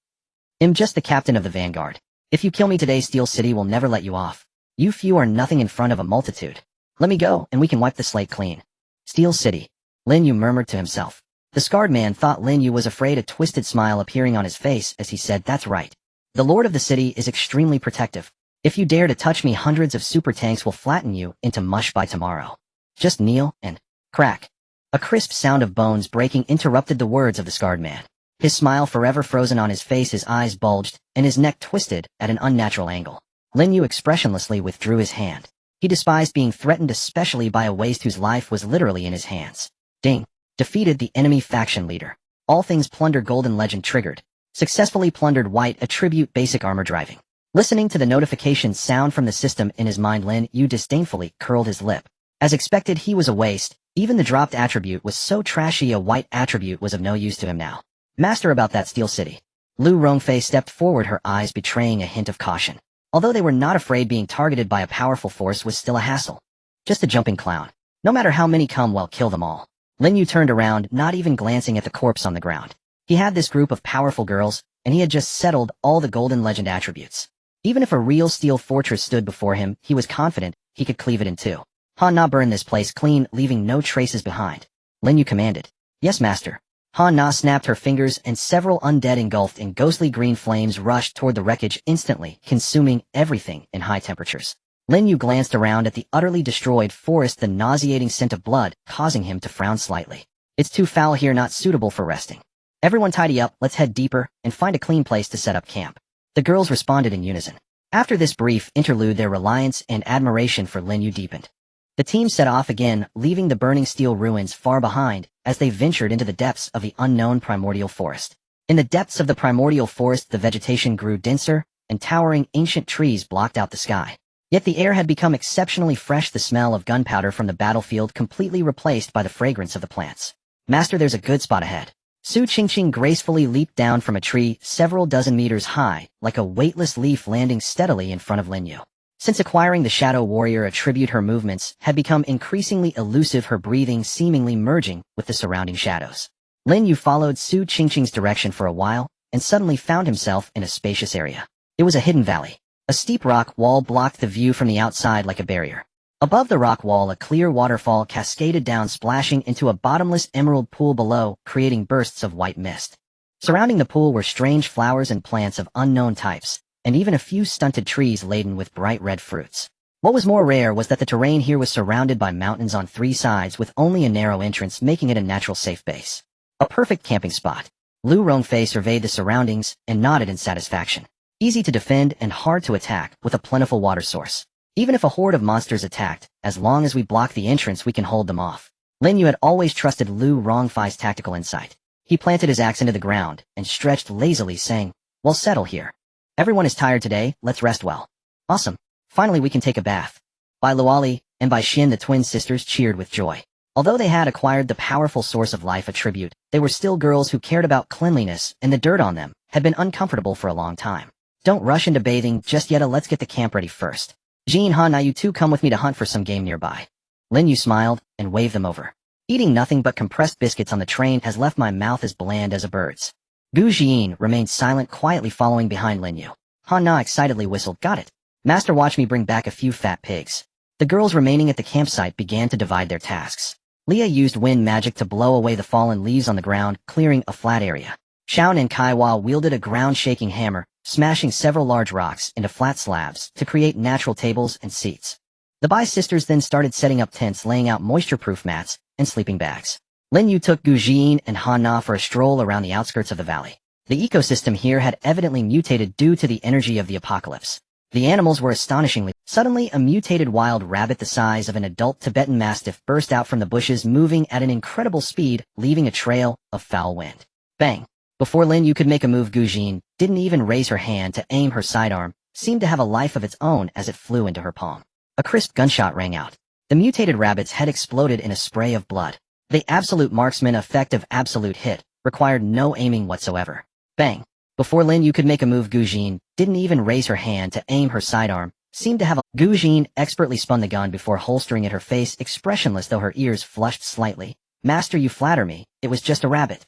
I'm just the captain of the vanguard. If you kill me today, Steel City will never let you off. You few are nothing in front of a multitude. Let me go, and we can wipe the slate clean." Steel City, Lin Yu murmured to himself. The scarred man thought Lin Yu was afraid, a twisted smile appearing on his face as he said, "That's right. The lord of the city is extremely protective. If you dare to touch me, hundreds of super tanks will flatten you into mush by tomorrow. Just kneel and—" Crack! A crisp sound of bones breaking interrupted the words of the scarred man. His smile forever frozen on his face, his eyes bulged, and his neck twisted at an unnatural angle. Lin Yu expressionlessly withdrew his hand. He despised being threatened, especially by a waste whose life was literally in his hands. Ding. Defeated the enemy faction leader. All things plunder golden legend triggered. Successfully plundered white attribute basic armor driving. Listening to the notification sound from the system in his mind, Lin Yu disdainfully curled his lip. As expected, he was a waste. Even the dropped attribute was so trashy, a white attribute was of no use to him now. Master, about that Steel City. Lu Rongfei stepped forward, her eyes betraying a hint of caution. Although they were not afraid, being targeted by a powerful force was still a hassle. Just a jumping clown. No matter how many come, well, kill them all. Lin Yu turned around, not even glancing at the corpse on the ground. He had this group of powerful girls, and he had just settled all the golden legend attributes. Even if a real steel fortress stood before him, he was confident he could cleave it in two. Han Na, burn this place clean, leaving no traces behind. Lin Yu commanded. Yes, master. Han Na snapped her fingers, and several undead engulfed in ghostly green flames rushed toward the wreckage, instantly consuming everything in high temperatures. Lin Yu glanced around at the utterly destroyed forest, the nauseating scent of blood causing him to frown slightly. It's too foul here, not suitable for resting. Everyone tidy up, let's head deeper, and find a clean place to set up camp. The girls responded in unison. After this brief interlude, their reliance and admiration for Lin Yu deepened. The team set off again, leaving the burning steel ruins far behind, as they ventured into the depths of the unknown primordial forest. In the depths of the primordial forest, the vegetation grew denser, and towering ancient trees blocked out the sky. Yet the air had become exceptionally fresh, the smell of gunpowder from the battlefield completely replaced by the fragrance of the plants. Master, there's a good spot ahead. Su Qingqing gracefully leaped down from a tree several dozen meters high, like a weightless leaf, landing steadily in front of Lin Yu. Since acquiring the Shadow Warrior attribute, her movements had become increasingly elusive, her breathing seemingly merging with the surrounding shadows. Lin Yu followed Su Qingqing's direction for a while, and suddenly found himself in a spacious area. It was a hidden valley. A steep rock wall blocked the view from the outside like a barrier. Above the rock wall, a clear waterfall cascaded down, splashing into a bottomless emerald pool below, creating bursts of white mist. Surrounding the pool were strange flowers and plants of unknown types, and even a few stunted trees laden with bright red fruits. What was more rare was that the terrain here was surrounded by mountains on three sides, with only a narrow entrance making it a natural safe base. A perfect camping spot. Lu Rongfei surveyed the surroundings and nodded in satisfaction. Easy to defend and hard to attack, with a plentiful water source. Even if a horde of monsters attacked, as long as we block the entrance, we can hold them off. Lin Yu had always trusted Lu Rongfei's tactical insight. He planted his axe into the ground and stretched lazily, saying, "We'll settle here. Everyone is tired today, let's rest well." Awesome. Finally we can take a bath. Bai Luoli and Bai Xin, the twin sisters, cheered with joy. Although they had acquired the powerful source of life attribute, they were still girls who cared about cleanliness, and the dirt on them had been uncomfortable for a long time. Don't rush into bathing just yet, let's get the camp ready first. Jean, Han, now you two come with me to hunt for some game nearby. Lin Yu smiled and waved them over. Eating nothing but compressed biscuits on the train has left my mouth as bland as a bird's. Gu Jin remained silent, quietly following behind Lin Yu. Han Na excitedly whistled. Got it. Master, watch me bring back a few fat pigs. The girls remaining at the campsite began to divide their tasks. Leah used wind magic to blow away the fallen leaves on the ground, clearing a flat area. Shaun and Kaiwa wielded a ground-shaking hammer, smashing several large rocks into flat slabs to create natural tables and seats. The Bai sisters then started setting up tents, laying out moisture-proof mats and sleeping bags. Lin Yu took Gu Jin and Han Na for a stroll around the outskirts of the valley. The ecosystem here had evidently mutated due to the energy of the apocalypse. The animals were astonishingly. Suddenly, a mutated wild rabbit the size of an adult Tibetan mastiff burst out from the bushes, moving at an incredible speed, leaving a trail of foul wind. Bang! Before Lin Yu could make a move, Gu Jin didn't even raise her hand to aim. Her sidearm seemed to have a life of its own as it flew into her palm. A crisp gunshot rang out. The mutated rabbit's head exploded in a spray of blood. The absolute marksman effect of absolute hit required no aiming whatsoever. Bang! Before Lin Yu could make a move, Gu Jin didn't even raise her hand to aim. Her sidearm seemed to have a... Gu Jin expertly spun the gun before holstering it, her face expressionless though her ears flushed slightly. Master, you flatter me, it was just a rabbit.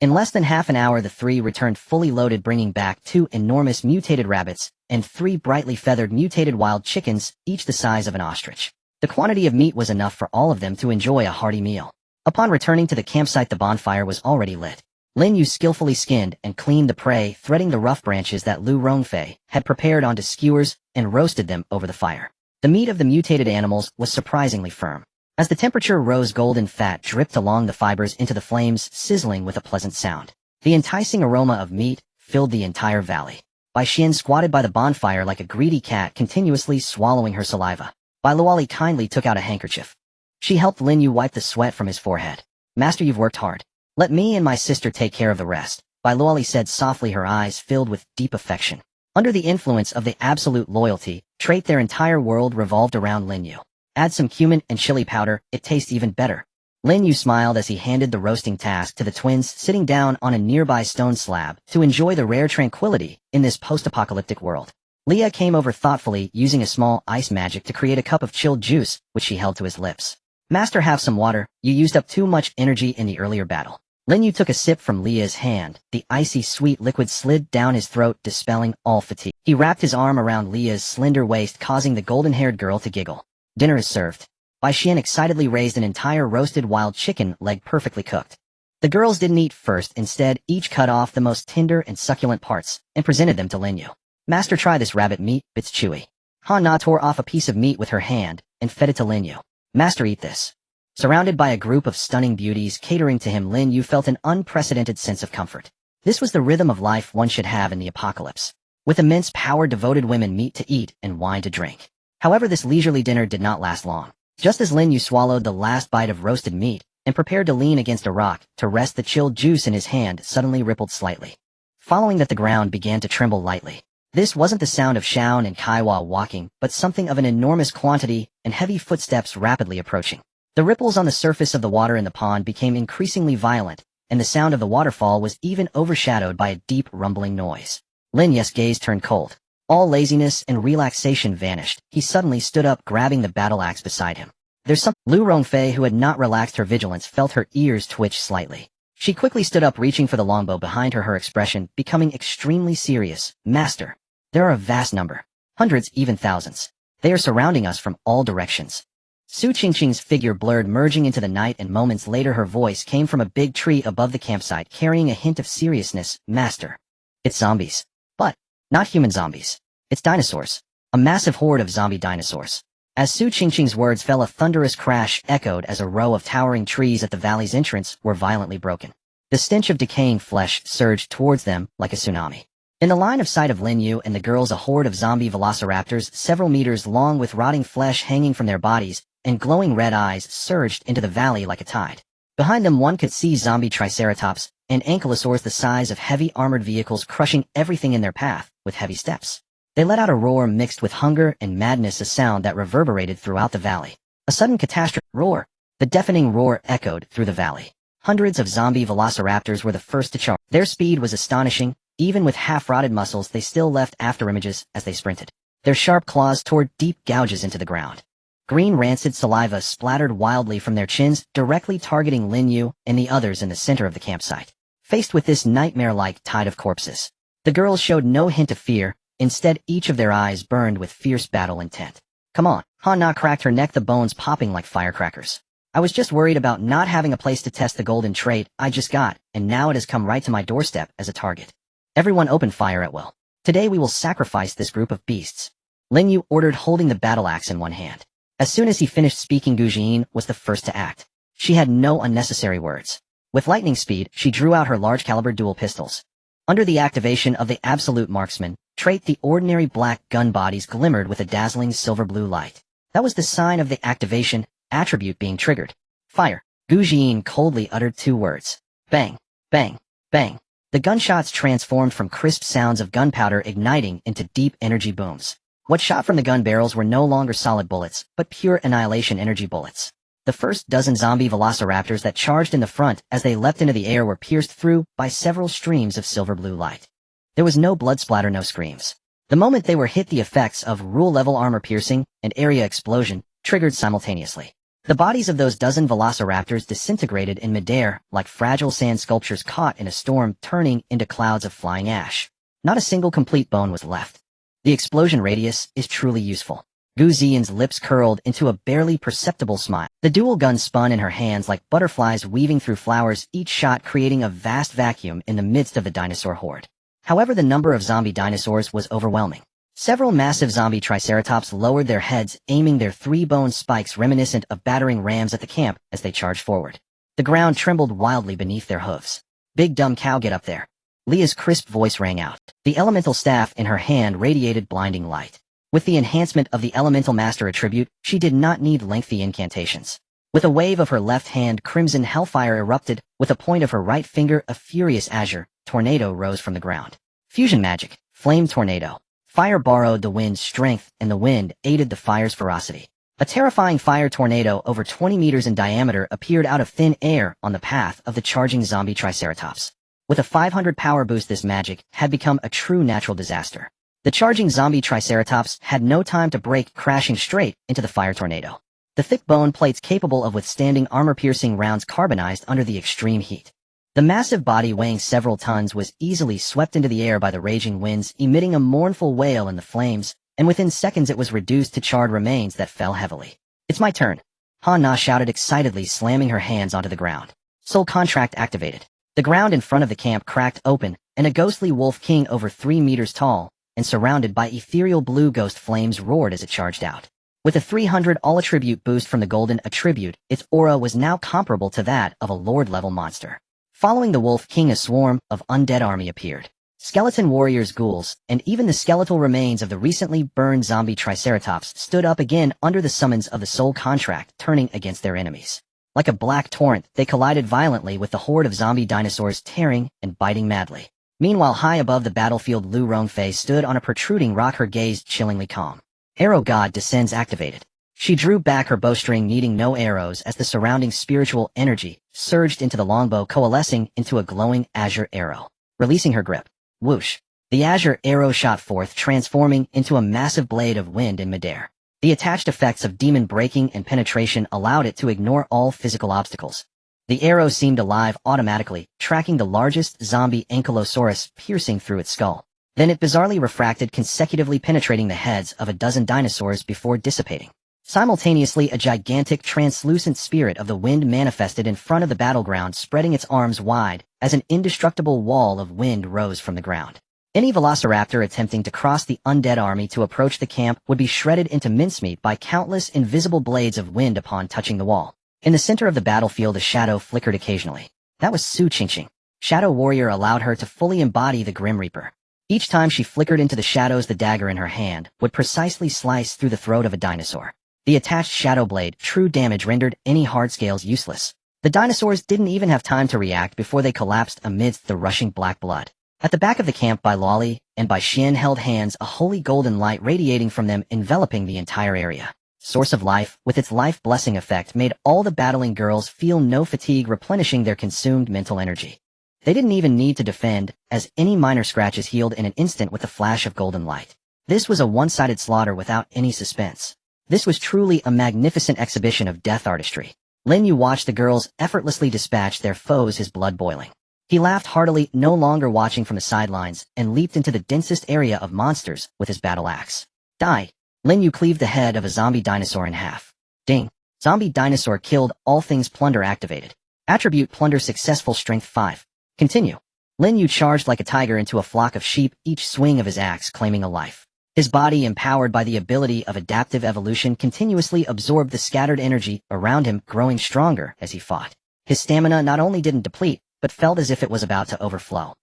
In less than half an hour, the three returned fully loaded, bringing back 2 enormous mutated rabbits and 3 brightly feathered mutated wild chickens, each the size of an ostrich. The quantity of meat was enough for all of them to enjoy a hearty meal. Upon returning to the campsite, the bonfire was already lit. Lin Yu skillfully skinned and cleaned the prey, threading the rough branches that Lu Rongfei had prepared onto skewers and roasted them over the fire. The meat of the mutated animals was surprisingly firm. As the temperature rose, golden fat dripped along the fibers into the flames, sizzling with a pleasant sound. The enticing aroma of meat filled the entire valley. Bai Xian squatted by the bonfire like a greedy cat, continuously swallowing her saliva. Bai Luoli kindly took out a handkerchief. She helped Lin Yu wipe the sweat from his forehead. Master, you've worked hard. Let me and my sister take care of the rest, Bai Luoli said softly, her eyes filled with deep affection. Under the influence of the absolute loyalty trait, their entire world revolved around Lin Yu. Add some cumin and chili powder, it tastes even better. Lin Yu smiled as he handed the roasting task to the twins sitting down on a nearby stone slab to enjoy the rare tranquility in this post-apocalyptic world. Leah came over thoughtfully, using a small ice magic to create a cup of chilled juice, which she held to his lips. Master, have some water, you used up too much energy in the earlier battle. Lin Yu took a sip from Leah's hand. The icy sweet liquid slid down his throat, dispelling all fatigue. He wrapped his arm around Leah's slender waist, causing the golden-haired girl to giggle. Dinner is served. Bai Xian excitedly raised an entire roasted wild chicken leg perfectly cooked. The girls didn't eat first, instead each cut off the most tender and succulent parts and presented them to Lin Yu. Master, try this rabbit meat, it's chewy. Han Na tore off a piece of meat with her hand and fed it to Lin Yu. Master, eat this. Surrounded by a group of stunning beauties catering to him, Lin Yu felt an unprecedented sense of comfort. This was the rhythm of life one should have in the apocalypse. With immense power, devoted women, meat to eat and wine to drink. However, this leisurely dinner did not last long. Just as Lin Yu swallowed the last bite of roasted meat and prepared to lean against a rock to rest, the chilled juice in his hand suddenly rippled slightly. Following that, the ground began to tremble lightly. This wasn't the sound of Shaun and Kaiwa walking, but something of an enormous quantity and heavy footsteps rapidly approaching. The ripples on the surface of the water in the pond became increasingly violent, and the sound of the waterfall was even overshadowed by a deep rumbling noise. Lin Yu's gaze turned cold. All laziness and relaxation vanished. He suddenly stood up, grabbing the battle axe beside him. Lu Rongfei, who had not relaxed her vigilance, felt her ears twitch slightly. She quickly stood up, reaching for the longbow behind her expression becoming extremely serious. Master, there are a vast number. Hundreds, even thousands. They are surrounding us from all directions. Su Qingqing's figure blurred, merging into the night, and moments later her voice came from a big tree above the campsite, carrying a hint of seriousness. Master, it's zombies. But not human zombies. It's dinosaurs. A massive horde of zombie dinosaurs. As Su Qingqing's words fell, a thunderous crash echoed as a row of towering trees at the valley's entrance were violently broken. The stench of decaying flesh surged towards them like a tsunami. In the line of sight of Lin Yu and the girls, a horde of zombie velociraptors several meters long with rotting flesh hanging from their bodies and glowing red eyes surged into the valley like a tide. Behind them one could see zombie triceratops and ankylosaurs the size of heavy armored vehicles, crushing everything in their path with heavy steps. They let out a roar mixed with hunger and madness, a sound that reverberated throughout the valley. A sudden catastrophe roar. The deafening roar echoed through the valley. Hundreds of zombie velociraptors were the first to charge. Their speed was astonishing. Even with half-rotted muscles, they still left afterimages as they sprinted. Their sharp claws tore deep gouges into the ground. Green rancid saliva splattered wildly from their chins, directly targeting Lin Yu and the others in the center of the campsite. Faced with this nightmare-like tide of corpses, the girls showed no hint of fear. Instead, each of their eyes burned with fierce battle intent. Come on, Han Na cracked her neck, the bones popping like firecrackers. I was just worried about not having a place to test the golden trait I just got, and now it has come right to my doorstep as a target. Everyone open fire at will. Today we will sacrifice this group of beasts. Lin Yu ordered, holding the battle axe in one hand. As soon as he finished speaking, Gu Jin was the first to act. She had no unnecessary words. With lightning speed, she drew out her large-caliber dual pistols. Under the activation of the absolute marksman trait, the ordinary black gun bodies glimmered with a dazzling silver-blue light. That was the sign of the activation attribute being triggered. Fire. Gu Jin coldly uttered 2 words. Bang, bang, bang. The gunshots transformed from crisp sounds of gunpowder igniting into deep energy booms. What shot from the gun barrels were no longer solid bullets, but pure annihilation energy bullets. The first dozen zombie velociraptors that charged in the front as they leapt into the air were pierced through by several streams of silver-blue light. There was no blood splatter, no screams. The moment they were hit, the effects of rule-level armor piercing and area explosion triggered simultaneously. The bodies of those dozen velociraptors disintegrated in midair like fragile sand sculptures caught in a storm, turning into clouds of flying ash. Not a single complete bone was left. The explosion radius is truly useful. Gu Xian's lips curled into a barely perceptible smile. The dual gun spun in her hands like butterflies weaving through flowers, each shot creating a vast vacuum in the midst of the dinosaur horde. However, the number of zombie dinosaurs was overwhelming. Several massive zombie triceratops lowered their heads, aiming their 3-bone spikes reminiscent of battering rams at the camp as they charged forward. The ground trembled wildly beneath their hooves. Big dumb cow, get up there. Leah's crisp voice rang out. The elemental staff in her hand radiated blinding light. With the enhancement of the elemental master attribute, she did not need lengthy incantations. With a wave of her left hand, crimson hellfire erupted. With a point of her right finger, a furious azure tornado rose from the ground. Fusion magic, flame tornado. Fire borrowed the wind's strength, and the wind aided the fire's ferocity. A terrifying fire tornado over 20 meters in diameter appeared out of thin air on the path of the charging zombie triceratops. With a 500 power boost, this magic had become a true natural disaster. The charging zombie triceratops had no time to brake, crashing straight into the fire tornado. The thick bone plates capable of withstanding armor-piercing rounds carbonized under the extreme heat. The massive body, weighing several tons, was easily swept into the air by the raging winds, emitting a mournful wail in the flames, and within seconds it was reduced to charred remains that fell heavily. It's my turn. Ha-Na shouted excitedly, slamming her hands onto the ground. Soul contract activated. The ground in front of the camp cracked open, and a ghostly wolf king over 3 meters tall, and surrounded by ethereal blue ghost flames, roared as it charged out. With a 300 all-attribute boost from the golden attribute, its aura was now comparable to that of a lord-level monster. Following the wolf king, a swarm of undead army appeared. Skeleton warriors, ghouls, and even the skeletal remains of the recently burned zombie triceratops stood up again under the summons of the soul contract, turning against their enemies. Like a black torrent, they collided violently with the horde of zombie dinosaurs, tearing and biting madly. Meanwhile, high above the battlefield, Lu Rongfei stood on a protruding rock, her gaze chillingly calm. Arrow God descends activated. She drew back her bowstring, needing no arrows, as the surrounding spiritual energy surged into the longbow, coalescing into a glowing azure arrow. Releasing her grip. Whoosh. The azure arrow shot forth, transforming into a massive blade of wind in midair. The attached effects of demon braking and penetration allowed it to ignore all physical obstacles. The arrow seemed alive automatically, tracking the largest zombie ankylosaurus, piercing through its skull. Then it bizarrely refracted, consecutively penetrating the heads of a dozen dinosaurs before dissipating. Simultaneously, a gigantic translucent spirit of the wind manifested in front of the battleground, spreading its arms wide as an indestructible wall of wind rose from the ground. Any velociraptor attempting to cross the undead army to approach the camp would be shredded into mincemeat by countless invisible blades of wind upon touching the wall. In the center of the battlefield, a shadow flickered occasionally. That was Su Qingqing. Shadow Warrior allowed her to fully embody the Grim Reaper. Each time she flickered into the shadows, the dagger in her hand would precisely slice through the throat of a dinosaur. The attached shadow blade, true damage, rendered any hardscales useless. The dinosaurs didn't even have time to react before they collapsed amidst the rushing black blood. At the back of the camp, Bai Loli and Bai Xian held hands, a holy golden light radiating from them, enveloping the entire area. Source of Life, with its life blessing effect, made all the battling girls feel no fatigue, replenishing their consumed mental energy. They didn't even need to defend, as any minor scratches healed in an instant with a flash of golden light. This was a one-sided slaughter without any suspense. This was truly a magnificent exhibition of death artistry. Lin Yu watched the girls effortlessly dispatch their foes, his blood boiling. He laughed heartily, no longer watching from the sidelines, and leaped into the densest area of monsters with his battle axe. Die! Lin Yu cleaved the head of a zombie dinosaur in half. Ding! Zombie dinosaur killed. All things plunder activated. Attribute plunder successful, strength 5. Continue. Lin Yu charged like a tiger into a flock of sheep, each swing of his axe claiming a life. His body, empowered by the ability of adaptive evolution, continuously absorbed the scattered energy around him, growing stronger as he fought. His stamina not only didn't deplete, but felt as if it was about to overflow.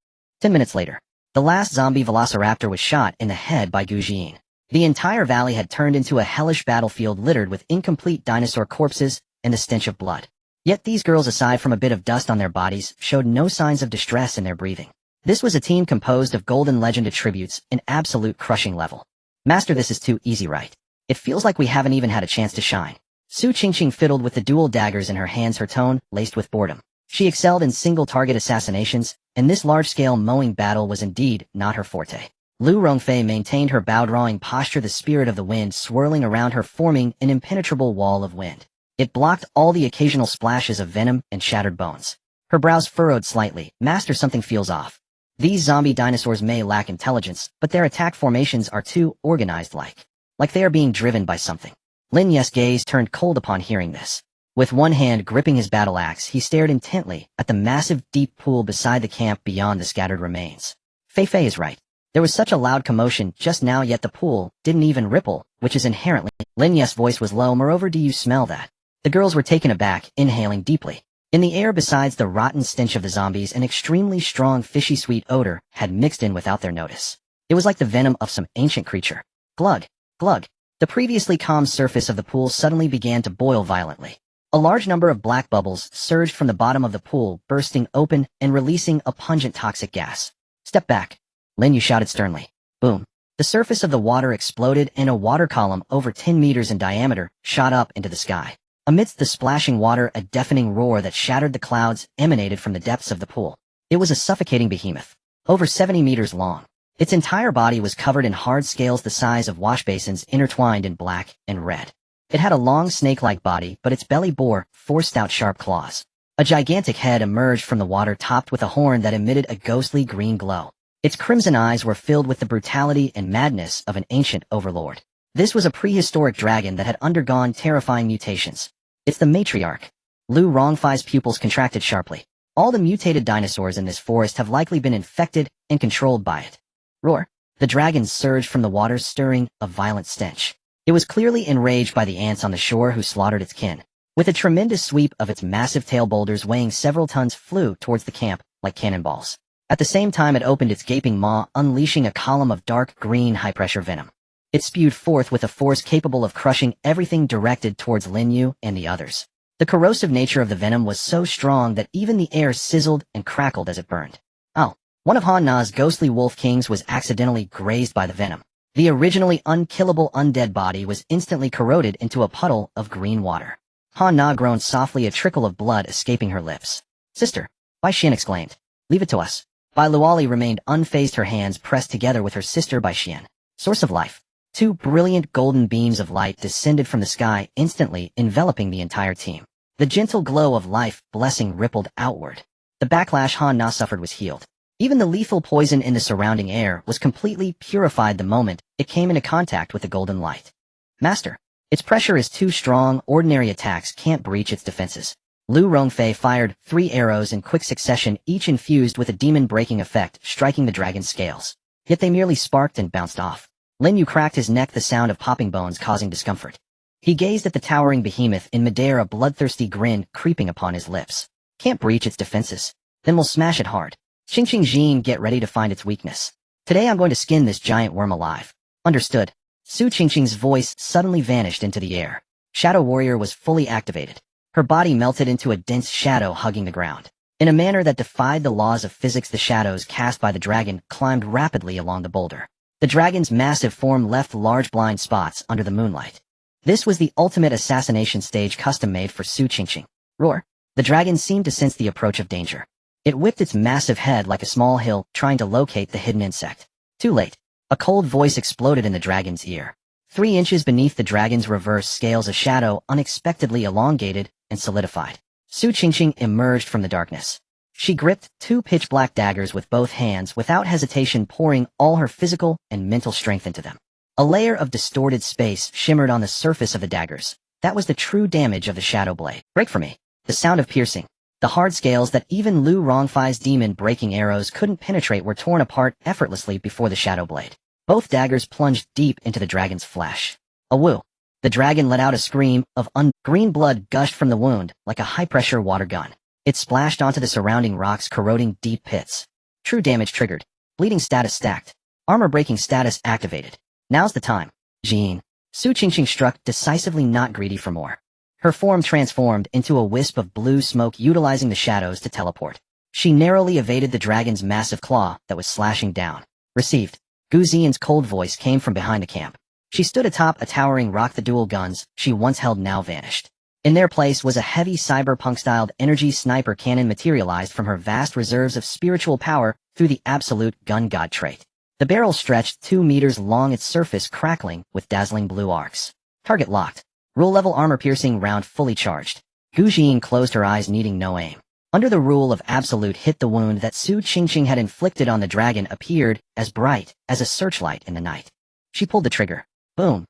10 minutes later, the last zombie velociraptor was shot in the head by Gu Jin. The entire valley had turned into a hellish battlefield littered with incomplete dinosaur corpses and the stench of blood. Yet these girls, aside from a bit of dust on their bodies, showed no signs of distress in their breathing. This was a team composed of golden legend attributes, an absolute crushing level. Master, this is too easy, right? It feels like we haven't even had a chance to shine. Su Qingqing fiddled with the dual daggers in her hands, her tone laced with boredom. She excelled in single-target assassinations, and this large-scale mowing battle was indeed not her forte. Lu Rongfei maintained her bow-drawing posture, the spirit of the wind swirling around her, forming an impenetrable wall of wind. It blocked all the occasional splashes of venom and shattered bones. Her brows furrowed slightly. Master, something feels off. These zombie dinosaurs may lack intelligence, but their attack formations are too organized, like they are being driven by something. Lin Yu's gaze turned cold upon hearing this. With one hand gripping his battle axe, he stared intently at the massive deep pool beside the camp beyond the scattered remains. Fei Fei is right. There was such a loud commotion just now, yet the pool didn't even ripple, which is inherently... Lin Yu's voice was low. Moreover, do you smell that? The girls were taken aback, inhaling deeply. In the air besides the rotten stench of the zombies, an extremely strong fishy sweet odor had mixed in without their notice. It was like the venom of some ancient creature. Glug, glug. The previously calm surface of the pool suddenly began to boil violently. A large number of black bubbles surged from the bottom of the pool, bursting open and releasing a pungent toxic gas. Step back, Lin Yu shouted sternly. Boom. The surface of the water exploded and a water column over 10 meters in diameter shot up into the sky. Amidst the splashing water, a deafening roar that shattered the clouds emanated from the depths of the pool. It was a suffocating behemoth, over 70 meters long. Its entire body was covered in hard scales the size of wash basins intertwined in black and red. It had a long snake-like body, but its belly bore 4 stout sharp claws. A gigantic head emerged from the water topped with a horn that emitted a ghostly green glow. Its crimson eyes were filled with the brutality and madness of an ancient overlord. This was a prehistoric dragon that had undergone terrifying mutations. It's the matriarch. Lu Rongfei's pupils contracted sharply. All the mutated dinosaurs in this forest have likely been infected and controlled by it. Roar. The dragon surged from the water, stirring a violent stench. It was clearly enraged by the ants on the shore who slaughtered its kin. With a tremendous sweep of its massive tail, boulders weighing several tons flew towards the camp like cannonballs. At the same time, it opened its gaping maw, unleashing a column of dark green high-pressure venom. It spewed forth with a force capable of crushing everything directed towards Lin Yu and the others. The corrosive nature of the venom was so strong that even the air sizzled and crackled as it burned. Oh, one of Han Na's ghostly wolf kings was accidentally grazed by the venom. The originally unkillable undead body was instantly corroded into a puddle of green water. Han Na groaned softly, a trickle of blood escaping her lips. Sister, Bai Xian exclaimed. Leave it to us. Bai Luoli remained unfazed, her hands pressed together with her sister Bai Xian. Source of life. 2 brilliant golden beams of light descended from the sky, instantly enveloping the entire team. The gentle glow of life blessing rippled outward. The backlash Han Na suffered was healed. Even the lethal poison in the surrounding air was completely purified the moment it came into contact with the golden light. Master, its pressure is too strong, ordinary attacks can't breach its defenses. Lu Rongfei fired 3 arrows in quick succession, each infused with a demon-breaking effect, striking the dragon's scales. Yet they merely sparked and bounced off. Lin Yu cracked his neck, the sound of popping bones causing discomfort. He gazed at the towering behemoth in midair, a bloodthirsty grin creeping upon his lips. Can't breach its defenses. Then we'll smash it hard. Qingqing Jin, get ready to find its weakness. Today I'm going to skin this giant worm alive. Understood. Su Qingqing's voice suddenly vanished into the air. Shadow Warrior was fully activated. Her body melted into a dense shadow hugging the ground. In a manner that defied the laws of physics, the shadows cast by the dragon climbed rapidly along the boulder. The dragon's massive form left large blind spots under the moonlight. This was the ultimate assassination stage, custom-made for Su Qingqing. Roar. The dragon seemed to sense the approach of danger. It whipped its massive head like a small hill, trying to locate the hidden insect. Too late. A cold voice exploded in the dragon's ear. 3 inches beneath the dragon's reverse scales, a shadow unexpectedly elongated and solidified. Su Qingqing emerged from the darkness. She gripped 2 pitch-black daggers with both hands, without hesitation, pouring all her physical and mental strength into them. A layer of distorted space shimmered on the surface of the daggers. That was the true damage of the shadow blade. Break for me. The sound of piercing. The hard scales that even Lu Rongfei's demon-breaking arrows couldn't penetrate were torn apart effortlessly before the shadow blade. Both daggers plunged deep into the dragon's flesh. A woo. The dragon let out a scream of green blood gushed from the wound like a high-pressure water gun. It splashed onto the surrounding rocks, corroding deep pits. True damage triggered. Bleeding status stacked. Armor-breaking status activated. Now's the time. Jean. Su Qingqing struck decisively, not greedy for more. Her form transformed into a wisp of blue smoke, utilizing the shadows to teleport. She narrowly evaded the dragon's massive claw that was slashing down. Received. Gu Ziyan's cold voice came from behind the camp. She stood atop a towering rock. The dual guns she once held now vanished. In their place was a heavy cyberpunk-styled energy sniper cannon materialized from her vast reserves of spiritual power through the absolute gun god trait. The barrel stretched 2 meters long, its surface crackling with dazzling blue arcs. Target locked. Rule-level armor-piercing round fully charged. Gu Ziyan closed her eyes, needing no aim. Under the rule of absolute hit, the wound that Su Qingqing had inflicted on the dragon appeared as bright as a searchlight in the night. She pulled the trigger. Boom.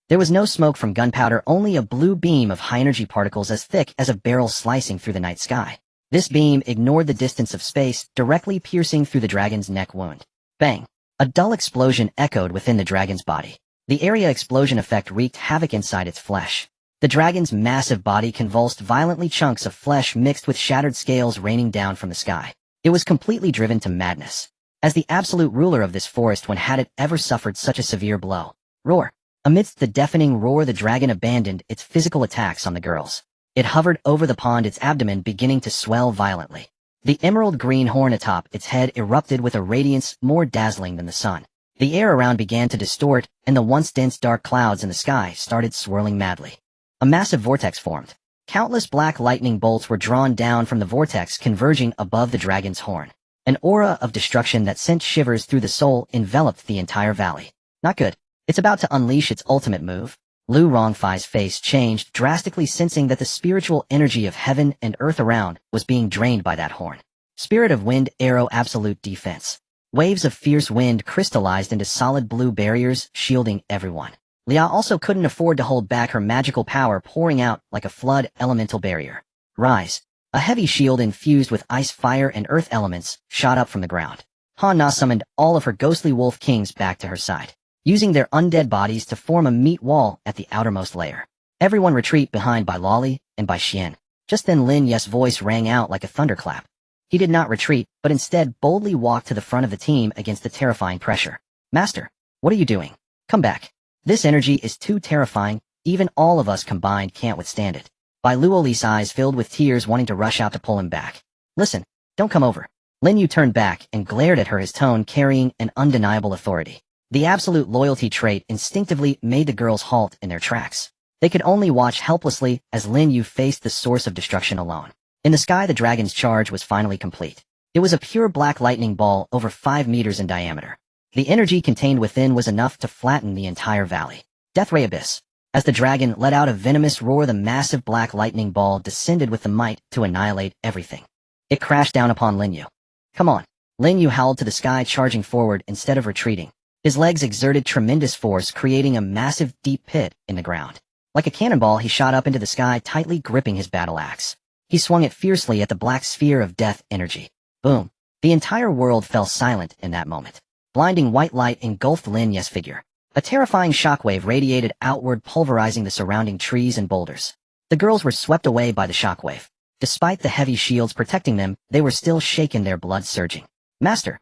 There was no smoke from gunpowder, only a blue beam of high-energy particles as thick as a barrel slicing through the night sky. This beam ignored the distance of space, directly piercing through the dragon's neck wound. Bang! A dull explosion echoed within the dragon's body. The area explosion effect wreaked havoc inside its flesh. The dragon's massive body convulsed violently, chunks of flesh mixed with shattered scales raining down from the sky. It was completely driven to madness. As the absolute ruler of this forest, when had it ever suffered such a severe blow? Roar. Amidst the deafening roar, the dragon abandoned its physical attacks on the girls. It hovered over the pond, its abdomen beginning to swell violently. The emerald green horn atop its head erupted with a radiance more dazzling than the sun. The air around began to distort, and the once dense dark clouds in the sky started swirling madly. A massive vortex formed. Countless black lightning bolts were drawn down from the vortex, converging above the dragon's horn. An aura of destruction that sent shivers through the soul enveloped the entire valley. Not good. It's about to unleash its ultimate move. Lu Rongfei's face changed drastically, sensing that the spiritual energy of heaven and earth around was being drained by that horn. Spirit of Wind, Arrow, Absolute Defense. Waves of fierce wind crystallized into solid blue barriers, shielding everyone. Lia also couldn't afford to hold back her magical power, pouring out like a flood elemental barrier. Rise. A heavy shield infused with ice, fire, and earth elements shot up from the ground. Han Na summoned all of her ghostly wolf kings back to her side, using their undead bodies to form a meat wall at the outermost layer. Everyone retreat behind by Lolly and by Xian. Just then Lin Yu's voice rang out like a thunderclap. He did not retreat, but instead boldly walked to the front of the team against the terrifying pressure. Master, what are you doing? Come back. This energy is too terrifying, even all of us combined can't withstand it. Bai Luoli's eyes filled with tears, wanting to rush out to pull him back. Listen, don't come over. Lin Yu turned back and glared at her, his tone carrying an undeniable authority. The absolute loyalty trait instinctively made the girls halt in their tracks. They could only watch helplessly as Lin Yu faced the source of destruction alone. In the sky, the dragon's charge was finally complete. It was a pure black lightning ball over 5 meters in diameter. The energy contained within was enough to flatten the entire valley. Death Ray Abyss. As the dragon let out a venomous roar, the massive black lightning ball descended with the might to annihilate everything. It crashed down upon Lin Yu. Come on. Lin Yu howled to the sky, charging forward instead of retreating. His legs exerted tremendous force, creating a massive deep pit in the ground. Like a cannonball, he shot up into the sky, tightly gripping his battle axe. He swung it fiercely at the black sphere of death energy. Boom. The entire world fell silent in that moment. Blinding white light engulfed Lin Yu's figure. A terrifying shockwave radiated outward, pulverizing the surrounding trees and boulders. The girls were swept away by the shockwave. Despite the heavy shields protecting them, they were still shaken, their blood surging. Master!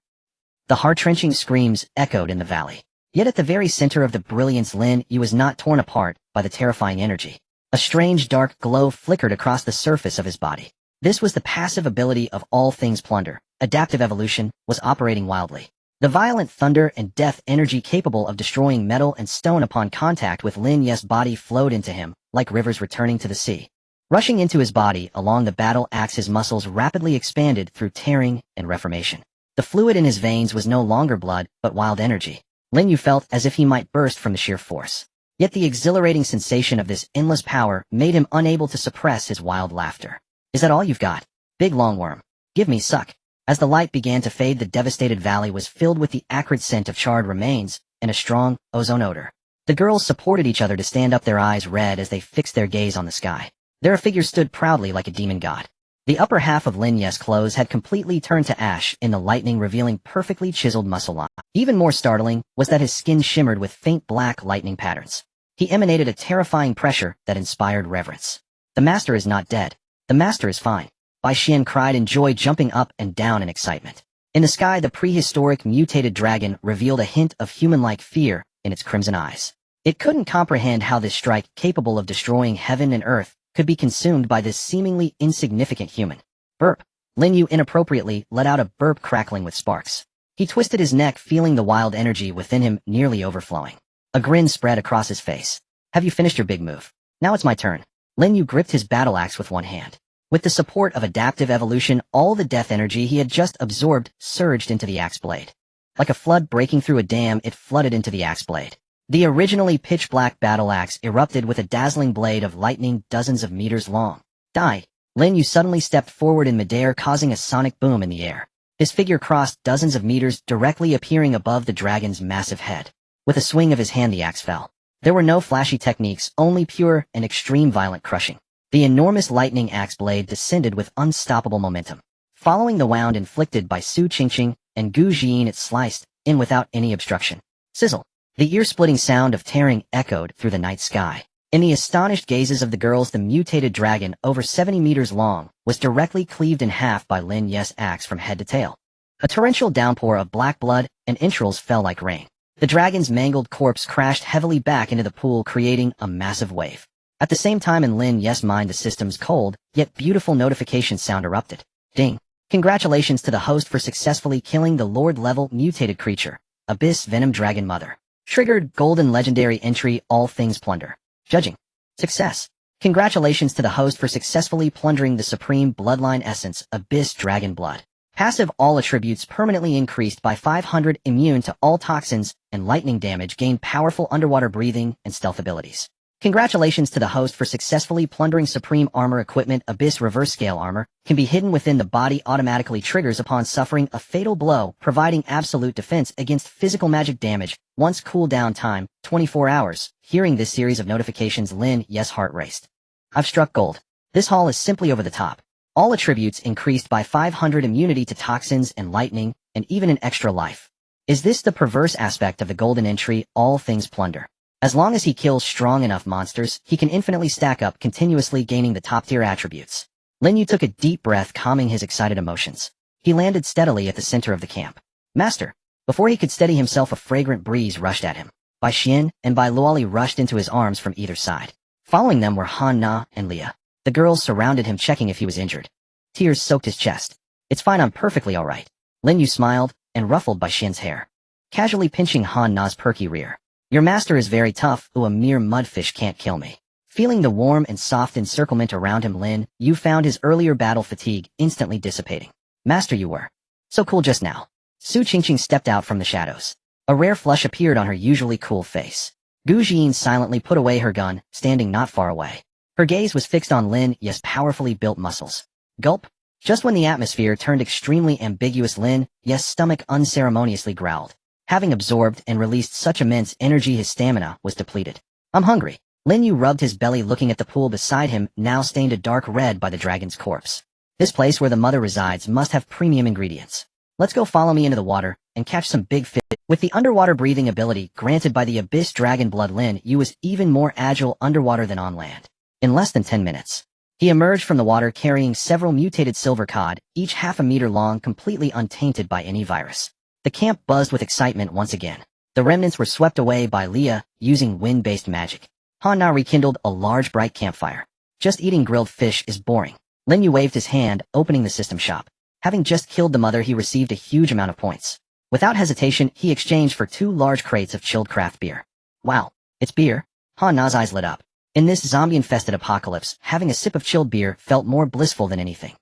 The heart-wrenching screams echoed in the valley. Yet at the very center of the brilliance, Lin Yu was not torn apart by the terrifying energy. A strange dark glow flickered across the surface of his body. This was the passive ability of All Things Plunder. Adaptive evolution was operating wildly. The violent thunder and death energy capable of destroying metal and stone upon contact with Lin Yu's body flowed into him, like rivers returning to the sea. Rushing into his body along the battle axe, his muscles rapidly expanded through tearing and reformation. The fluid in his veins was no longer blood, but wild energy. Lin Yu felt as if he might burst from the sheer force. Yet the exhilarating sensation of this endless power made him unable to suppress his wild laughter. Is that all you've got? Big longworm. Give me suck. As the light began to fade, the devastated valley was filled with the acrid scent of charred remains and a strong ozone odor. The girls supported each other to stand up, their eyes red as they fixed their gaze on the sky. There a figure stood proudly like a demon god. The upper half of Lin Yu's clothes had completely turned to ash in the lightning, revealing perfectly chiseled muscle line. Even more startling was that his skin shimmered with faint black lightning patterns. He emanated a terrifying pressure that inspired reverence. The master is not dead. The master is fine. Bai Xian cried in joy, jumping up and down in excitement. In the sky, the prehistoric mutated dragon revealed a hint of human-like fear in its crimson eyes. It couldn't comprehend how this strike, capable of destroying heaven and earth, could be consumed by this seemingly insignificant human. Burp. Lin Yu inappropriately let out a burp crackling with sparks. He twisted his neck, feeling the wild energy within him nearly overflowing. A grin spread across his face. Have you finished your big move? Now it's my turn. Lin Yu gripped his battle axe with one hand. With the support of adaptive evolution, all the death energy he had just absorbed surged into the axe blade. Like a flood breaking through a dam, it flooded into the axe blade. The originally pitch-black battle axe erupted with a dazzling blade of lightning dozens of meters long. Die! Lin Yu suddenly stepped forward in midair, causing a sonic boom in the air. His figure crossed dozens of meters, directly appearing above the dragon's massive head. With a swing of his hand, the axe fell. There were no flashy techniques, only pure and extreme violent crushing. The enormous lightning axe blade descended with unstoppable momentum. Following the wound inflicted by Su Qingqing and Gu Jin, it sliced in without any obstruction. Sizzle. The ear-splitting sound of tearing echoed through the night sky. In the astonished gazes of the girls, the mutated dragon, over 70 meters long, was directly cleaved in half by Lin Yu's axe from head to tail. A torrential downpour of black blood and entrails fell like rain. The dragon's mangled corpse crashed heavily back into the pool, creating a massive wave. At the same time, in Lin Yu's mind, the system's cold, yet beautiful notification sound erupted. Ding! Congratulations to the host for successfully killing the Lord-level mutated creature, Abyss Venom Dragon Mother. Triggered golden legendary entry, all things plunder. Judging. Success. Congratulations to the host for successfully plundering the supreme bloodline essence, Abyss Dragon Blood. Passive, all attributes permanently increased by 500, immune to all toxins and lightning damage, gained powerful underwater breathing and stealth abilities. Congratulations to the host for successfully plundering supreme armor equipment. Abyss reverse scale armor can be hidden within the body, automatically triggers upon suffering a fatal blow, providing absolute defense against physical magic damage. Once cooldown time, 24 hours. Hearing this series of notifications, Lin Yu's heart raced. I've struck gold. This haul is simply over the top. All attributes increased by 500, immunity to toxins and lightning, and even an extra life. Is this the perverse aspect of the golden entry, all things plunder? As long as he kills strong enough monsters, he can infinitely stack up, continuously gaining the top-tier attributes. Lin Yu took a deep breath, calming his excited emotions. He landed steadily at the center of the camp. Master! Before he could steady himself, a fragrant breeze rushed at him. Bai Xian and Bai Luoli rushed into his arms from either side. Following them were Han Na and Leah. The girls surrounded him, checking if he was injured. Tears soaked his chest. It's fine, I'm perfectly alright. Lin Yu smiled and ruffled Bai Xian's hair, casually pinching Han Na's perky rear. Your master is very tough, a mere mudfish can't kill me. Feeling the warm and soft encirclement around him, Lin Yu found his earlier battle fatigue instantly dissipating. Master, you were so cool just now. Su Qingqing stepped out from the shadows. A rare flush appeared on her usually cool face. Gu Jin silently put away her gun, standing not far away. Her gaze was fixed on Lin Yu's powerfully built muscles. Gulp! Just when the atmosphere turned extremely ambiguous, Lin Yu's stomach unceremoniously growled. Having absorbed and released such immense energy, his stamina was depleted. I'm hungry. Lin Yu rubbed his belly, looking at the pool beside him, now stained a dark red by the dragon's corpse. This place where the mother resides must have premium ingredients. Let's go, follow me into the water and catch some big fish. With the underwater breathing ability granted by the Abyss Dragon Blood, Lin Yu was even more agile underwater than on land. In less than 10 minutes, he emerged from the water carrying several mutated silver cod, each half a meter long, completely untainted by any virus. The camp buzzed with excitement once again. The remnants were swept away by Leah, using wind-based magic. Han Na rekindled a large bright campfire. Just eating grilled fish is boring. Lin Yu waved his hand, opening the system shop. Having just killed the mother, he received a huge amount of points. Without hesitation, he exchanged for 2 large crates of chilled craft beer. Wow, it's beer? Han Na's eyes lit up. In this zombie-infested apocalypse, having a sip of chilled beer felt more blissful than anything.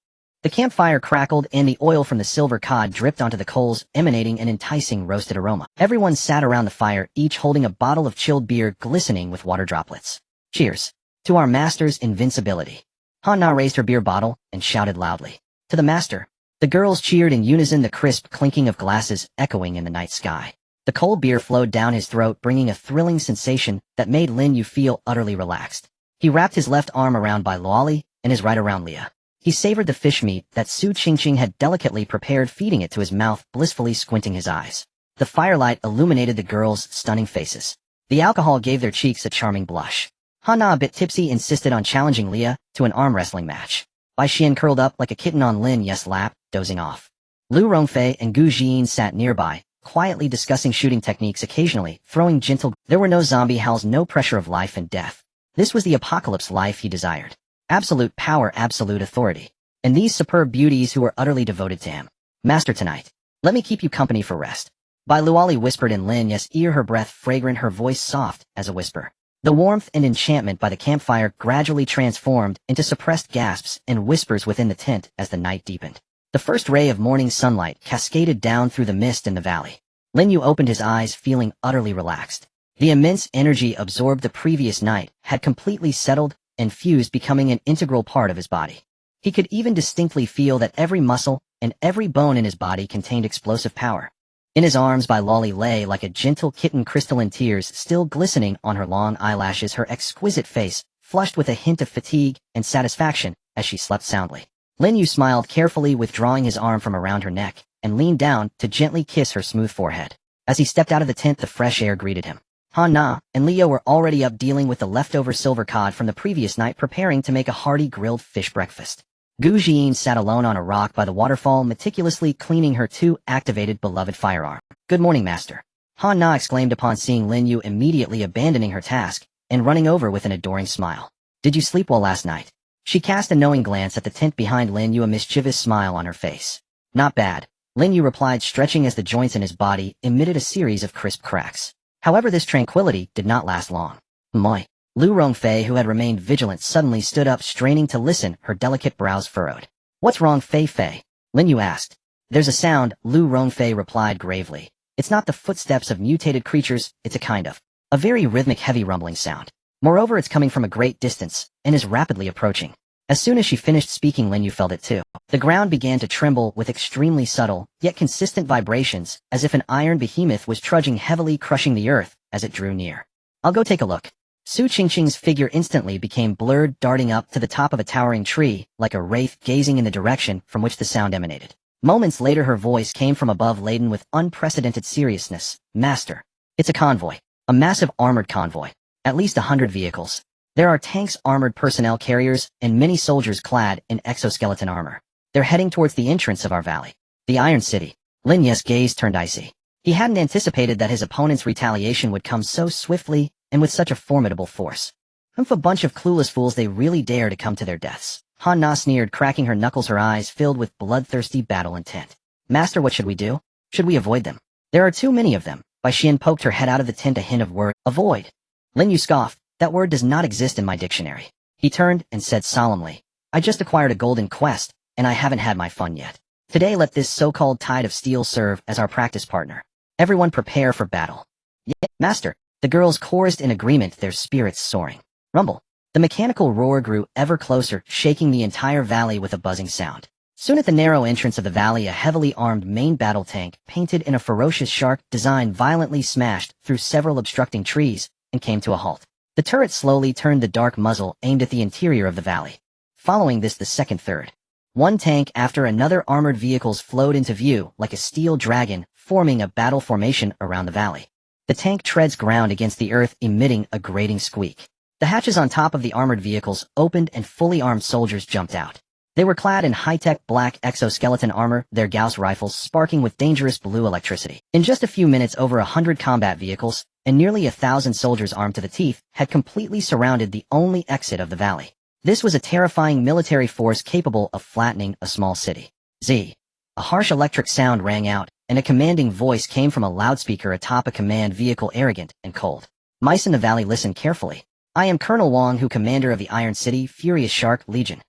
The campfire crackled and the oil from the silver cod dripped onto the coals, emanating an enticing roasted aroma. Everyone sat around the fire, each holding a bottle of chilled beer glistening with water droplets. Cheers to our master's invincibility. Han Na raised her beer bottle and shouted loudly. To the master. The girls cheered in unison, the crisp clinking of glasses echoing in the night sky. The cold beer flowed down his throat, bringing a thrilling sensation that made Lin Yu feel utterly relaxed. He wrapped his left arm around Bai Luoli and his right around Leah. He savored the fish meat that Su Qingqing had delicately prepared, feeding it to his mouth, blissfully squinting his eyes. The firelight illuminated the girls' stunning faces. The alcohol gave their cheeks a charming blush. Han Na, a bit tipsy, insisted on challenging Leah to an arm wrestling match. Bai Xian curled up like a kitten on Lin Yu's lap, dozing off. Lu Rongfei and Gu Jin sat nearby, quietly discussing shooting techniques, occasionally throwing gentle. There were no zombie howls, no pressure of life and death. This was the apocalypse life he desired. Absolute power, absolute authority. And these superb beauties who were utterly devoted to him. Master, tonight, let me keep you company for rest. Bai Luoli whispered in Lin Yu's ear, her breath fragrant, her voice soft as a whisper. The warmth and enchantment by the campfire gradually transformed into suppressed gasps and whispers within the tent as the night deepened. The first ray of morning sunlight cascaded down through the mist in the valley. Lin Yu opened his eyes, feeling utterly relaxed. The immense energy absorbed the previous night had completely settled and fused, becoming an integral part of his body. He could even distinctly feel that every muscle and every bone in his body contained explosive power. In his arms, Bai Luoli lay like a gentle kitten, crystalline tears still glistening on her long eyelashes, her exquisite face flushed with a hint of fatigue and satisfaction as she slept soundly. Lin Yu smiled, carefully withdrawing his arm from around her neck, and leaned down to gently kiss her smooth forehead. As he stepped out of the tent, the fresh air greeted him. Han Na and Leo were already up dealing with the leftover silver cod from the previous night, preparing to make a hearty grilled fish breakfast. Gu Jiyin sat alone on a rock by the waterfall, meticulously cleaning her activated beloved firearm. "Good morning, master," Han Na exclaimed upon seeing Lin Yu immediately abandoning her task and running over with an adoring smile. "Did you sleep well last night?" She cast a knowing glance at the tent behind Lin Yu, a mischievous smile on her face. "Not bad," Lin Yu replied, stretching as the joints in his body emitted a series of crisp cracks. However, this tranquility did not last long. "Moi." Lu Rongfei, who had remained vigilant, suddenly stood up, straining to listen, her delicate brows furrowed. "What's wrong, Fei Fei?" Lin Yu asked. "There's a sound," Lu Rongfei replied gravely. "It's not the footsteps of mutated creatures, it's a very rhythmic, heavy rumbling sound. Moreover, it's coming from a great distance, and is rapidly approaching." As soon as she finished speaking, Lin Yu felt it too. The ground began to tremble with extremely subtle, yet consistent vibrations, as if an iron behemoth was trudging heavily, crushing the earth as it drew near. "I'll go take a look." Su Qingqing's figure instantly became blurred, darting up to the top of a towering tree, like a wraith gazing in the direction from which the sound emanated. Moments later, her voice came from above, laden with unprecedented seriousness. "Master, it's a convoy. A massive armored convoy. At least 100 vehicles. There are tanks, armored personnel carriers, and many soldiers clad in exoskeleton armor. They're heading towards the entrance of our valley. The Iron City." Lin Yu's gaze turned icy. He hadn't anticipated that his opponent's retaliation would come so swiftly and with such a formidable force. "Humph, a bunch of clueless fools, they really dare to come to their deaths." Han Na sneered, cracking her knuckles, her eyes filled with bloodthirsty battle intent. "Master, what should we do? Should we avoid them?" "There are too many of them." Bai Xian poked her head out of the tent, a hint of word. "Avoid." Lin Yu scoffed. "That word does not exist in my dictionary." He turned and said solemnly, "I just acquired a golden quest, and I haven't had my fun yet. Today let this so-called tide of steel serve as our practice partner. Everyone prepare for battle." "Yeah, master." The girls chorused in agreement, their spirits soaring. Rumble. The mechanical roar grew ever closer, shaking the entire valley with a buzzing sound. Soon at the narrow entrance of the valley, a heavily armed main battle tank, painted in a ferocious shark design, violently smashed through several obstructing trees and came to a halt. The turret slowly turned, the dark muzzle aimed at the interior of the valley. Following this, the second, third. One tank after another armored vehicles flowed into view like a steel dragon, forming a battle formation around the valley. The tank treads ground against the earth, emitting a grating squeak. The hatches on top of the armored vehicles opened and fully armed soldiers jumped out. They were clad in high-tech black exoskeleton armor, their Gauss rifles sparking with dangerous blue electricity. In just a few minutes, over 100 combat vehicles and nearly 1,000 soldiers armed to the teeth had completely surrounded the only exit of the valley. This was a terrifying military force capable of flattening a small city. Z. A harsh electric sound rang out, and a commanding voice came from a loudspeaker atop a command vehicle, arrogant and cold. "Mice in the valley, listen carefully. I am Colonel Wang Hu, commander of the Iron City Furious Shark Legion.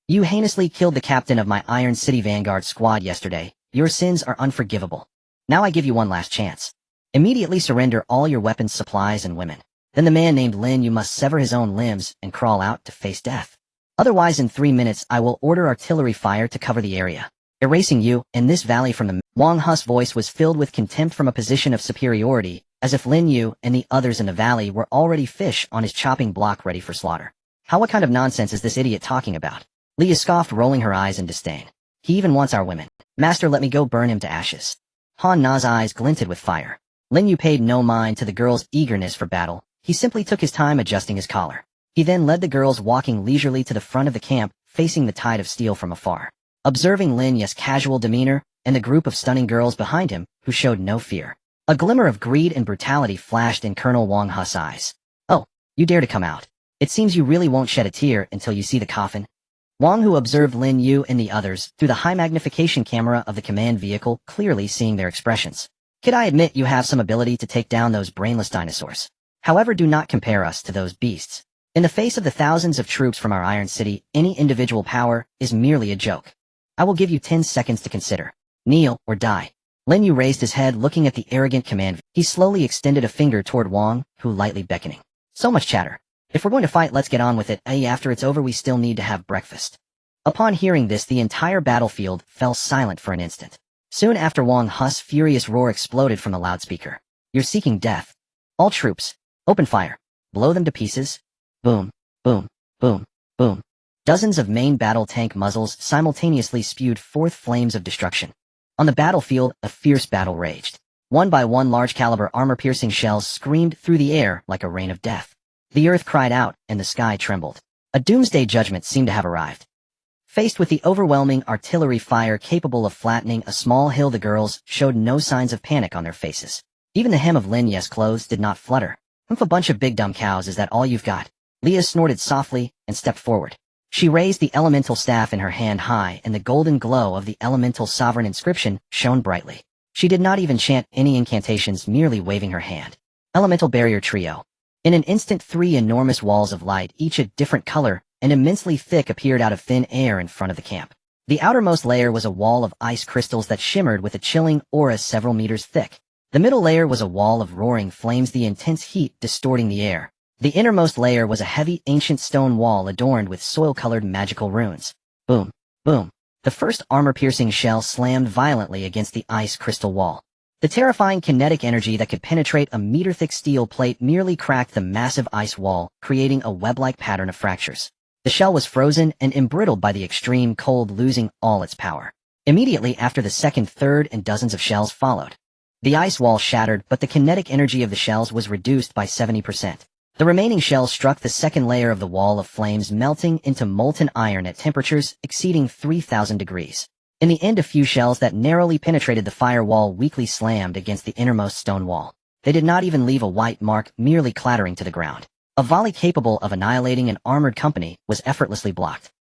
You heinously killed the captain of my Iron City Vanguard squad yesterday. Your sins are unforgivable. Now I give you one last chance. Immediately surrender all your weapons, supplies, and women. Then the man named Lin Yu must sever his own limbs and crawl out to face death. Otherwise, in 3 minutes, I will order artillery fire to cover the area, erasing you and this valley from the..." Wang Hu's voice was filled with contempt from a position of superiority, as if Lin Yu and the others in the valley were already fish on his chopping block ready for slaughter. What kind of nonsense is this idiot talking about?" Leah scoffed, rolling her eyes in disdain. "He even wants our women. Master, let me go burn him to ashes." Han Na's eyes glinted with fire. Lin Yu paid no mind to the girl's eagerness for battle. He simply took his time adjusting his collar. He then led the girls walking leisurely to the front of the camp, facing the tide of steel from afar. Observing Lin Yu's casual demeanor and the group of stunning girls behind him, who showed no fear, a glimmer of greed and brutality flashed in Colonel Wang Hu's eyes. "Oh, you dare to come out. It seems you really won't shed a tear until you see the coffin." Wang Hu observed Lin Yu and the others through the high magnification camera of the command vehicle, clearly seeing their expressions. "Kid, I admit you have some ability to take down those brainless dinosaurs. However, do not compare us to those beasts. In the face of the thousands of troops from our Iron City, any individual power is merely a joke. I will give you 10 seconds to consider. Kneel or die." Lin Yu raised his head, looking at the arrogant command. He slowly extended a finger toward Wang Hu, lightly beckoning. "So much chatter. If we're going to fight, let's get on with it. After it's over, we still need to have breakfast." Upon hearing this, the entire battlefield fell silent for an instant. Soon after, Wang Hu's furious roar exploded from the loudspeaker. "You're seeking death. All troops, open fire. Blow them to pieces." Boom, boom, boom, boom. Dozens of main battle tank muzzles simultaneously spewed forth flames of destruction. On the battlefield, a fierce battle raged. One by one large-caliber armor-piercing shells screamed through the air like a rain of death. The earth cried out, and the sky trembled. A doomsday judgment seemed to have arrived. Faced with the overwhelming artillery fire capable of flattening a small hill, the girls showed no signs of panic on their faces. Even the hem of Lin Yu's clothes did not flutter. "Humph, a bunch of big dumb cows, is that all you've got?" Leah snorted softly and stepped forward. She raised the elemental staff in her hand high, and the golden glow of the elemental sovereign inscription shone brightly. She did not even chant any incantations, merely waving her hand. Elemental barrier trio. In an instant, 3 enormous walls of light, each a different color and immensely thick, appeared out of thin air in front of the camp. The outermost layer was a wall of ice crystals that shimmered with a chilling aura several meters thick. The middle layer was a wall of roaring flames, the intense heat distorting the air. The innermost layer was a heavy, ancient stone wall adorned with soil-colored magical runes. Boom, boom. The first armor-piercing shell slammed violently against the ice crystal wall. The terrifying kinetic energy that could penetrate a meter-thick steel plate merely cracked the massive ice wall, creating a web-like pattern of fractures. The shell was frozen and embrittled by the extreme cold, losing all its power. Immediately after, the second, third, and dozens of shells followed. The ice wall shattered, but the kinetic energy of the shells was reduced by 70%. The remaining shells struck the second layer of the wall of flames, melting into molten iron at temperatures exceeding 3,000 degrees. In the end, a few shells that narrowly penetrated the firewall weakly slammed against the innermost stone wall. They did not even leave a white mark, merely clattering to the ground. A volley capable of annihilating an armored company was effortlessly blocked.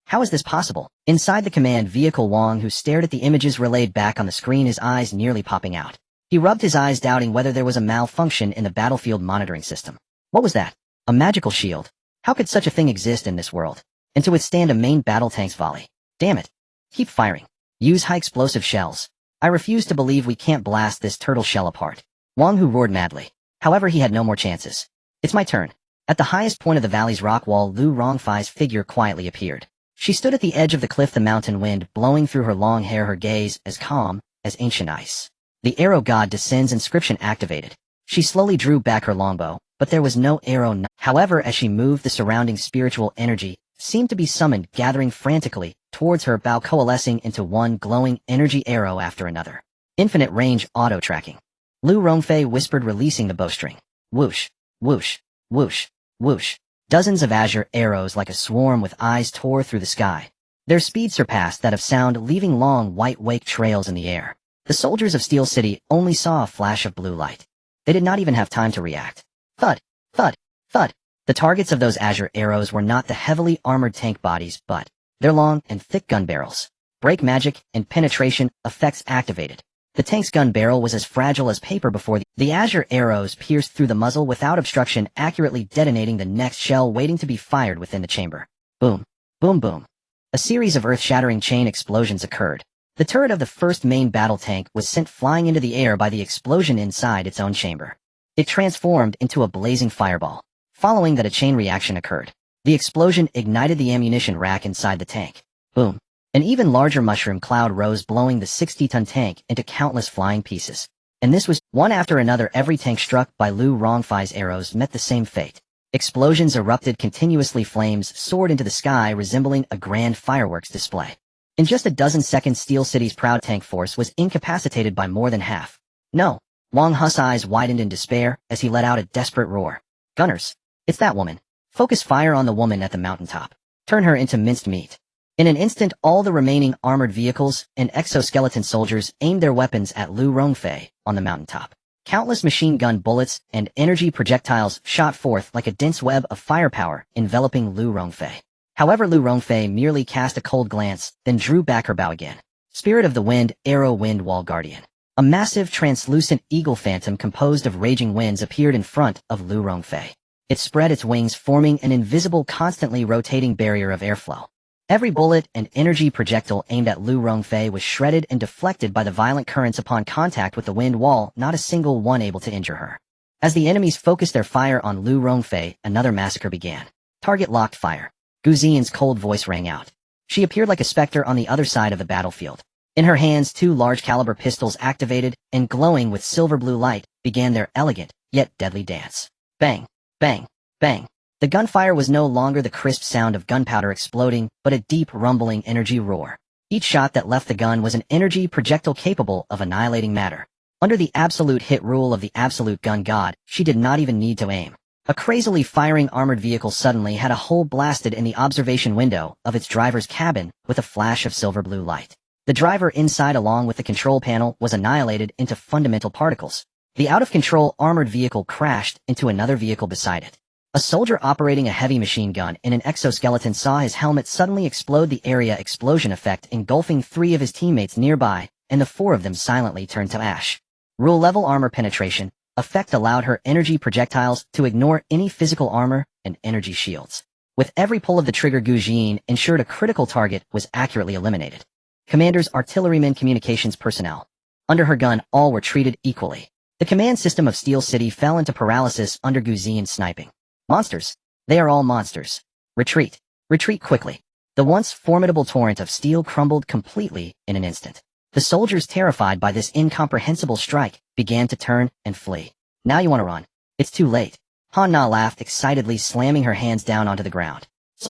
How is this possible? Inside the command vehicle, Wang, who stared at the images relayed back on the screen, his eyes nearly popping out. He rubbed his eyes, doubting whether there was a malfunction in the battlefield monitoring system. What was that? A magical shield? How could such a thing exist in this world? And to withstand a main battle tank's volley? Damn it. Keep firing. Use high-explosive shells. I refuse to believe we can't blast this turtle shell apart. Wang Hu roared madly. However, he had no more chances. It's my turn. At the highest point of the valley's rock wall, Lu Rongfei's figure quietly appeared. She stood at the edge of the cliff, the mountain wind blowing through her long hair, her gaze as calm as ancient ice. The arrow god descends inscription activated. She slowly drew back her longbow, but there was no arrow. However, as she moved, the surrounding spiritual energy seemed to be summoned, gathering frantically towards her bow, coalescing into one glowing energy arrow after another. Infinite range auto-tracking. Lu Rongfei whispered, releasing the bowstring. Whoosh, whoosh, whoosh, whoosh. Dozens of azure arrows like a swarm with eyes tore through the sky. Their speed surpassed that of sound, leaving long white wake trails in the air. The soldiers of Steel City only saw a flash of blue light. They did not even have time to react. Thud, thud, thud. The targets of those azure arrows were not the heavily armored tank bodies, but their long and thick gun barrels. Break magic and penetration effects activated. The tank's gun barrel was as fragile as paper before the azure arrows pierced through the muzzle without obstruction, accurately detonating the next shell waiting to be fired within the chamber. Boom, boom, boom. A series of earth-shattering chain explosions occurred. The turret of the first main battle tank was sent flying into the air by the explosion inside its own chamber. It transformed into a blazing fireball. Following that, a chain reaction occurred. The explosion ignited the ammunition rack inside the tank. Boom. An even larger mushroom cloud rose, blowing the 60-ton tank into countless flying pieces. And this was one after another. Every tank struck by Lu Rongfei's arrows met the same fate. Explosions erupted continuously, flames soared into the sky, resembling a grand fireworks display. In just a dozen seconds, Steel City's proud tank force was incapacitated by more than half. No. Wang Hu's eyes widened in despair as he let out a desperate roar. Gunners! It's that woman. Focus fire on the woman at the mountaintop. Turn her into minced meat. In an instant, all the remaining armored vehicles and exoskeleton soldiers aimed their weapons at Lu Rongfei on the mountaintop. Countless machine gun bullets and energy projectiles shot forth like a dense web of firepower, enveloping Lu Rongfei. However, Lu Rongfei merely cast a cold glance, then drew back her bow again. Spirit of the Wind, Arrow Wind Wall Guardian. A massive, translucent eagle phantom composed of raging winds appeared in front of Lu Rongfei. It spread its wings, forming an invisible, constantly rotating barrier of airflow. Every bullet and energy projectile aimed at Lu Rongfei was shredded and deflected by the violent currents upon contact with the wind wall, not a single one able to injure her. As the enemies focused their fire on Lu Rongfei, another massacre began. Target locked fire. Gu Ziyan's cold voice rang out. She appeared like a specter on the other side of the battlefield. In her hands, 2 large-caliber pistols, activated and glowing with silver-blue light, began their elegant, yet deadly dance. Bang, bang, bang. The gunfire was no longer the crisp sound of gunpowder exploding, but a deep, rumbling energy roar. Each shot that left the gun was an energy projectile capable of annihilating matter. Under the absolute hit rule of the absolute gun god, she did not even need to aim. A crazily firing armored vehicle suddenly had a hole blasted in the observation window of its driver's cabin with a flash of silver blue light. The driver inside along with the control panel was annihilated into fundamental particles. The out-of-control armored vehicle crashed into another vehicle beside it. A soldier operating a heavy machine gun in an exoskeleton saw his helmet suddenly explode, the area explosion effect engulfing 3 of his teammates nearby, and the 4 of them silently turned to ash. Rule-level armor penetration effect allowed her energy projectiles to ignore any physical armor and energy shields. With every pull of the trigger, Gu Jin ensured a critical target was accurately eliminated. Commanders, artillerymen, communications personnel. Under her gun, all were treated equally. The command system of Steel City fell into paralysis under Gu Jin's sniping. Monsters. They are all monsters. Retreat. Retreat quickly. The once formidable torrent of steel crumbled completely in an instant. The soldiers, terrified by this incomprehensible strike, began to turn and flee. Now you want to run. It's too late. Han Na laughed excitedly, slamming her hands down onto the ground.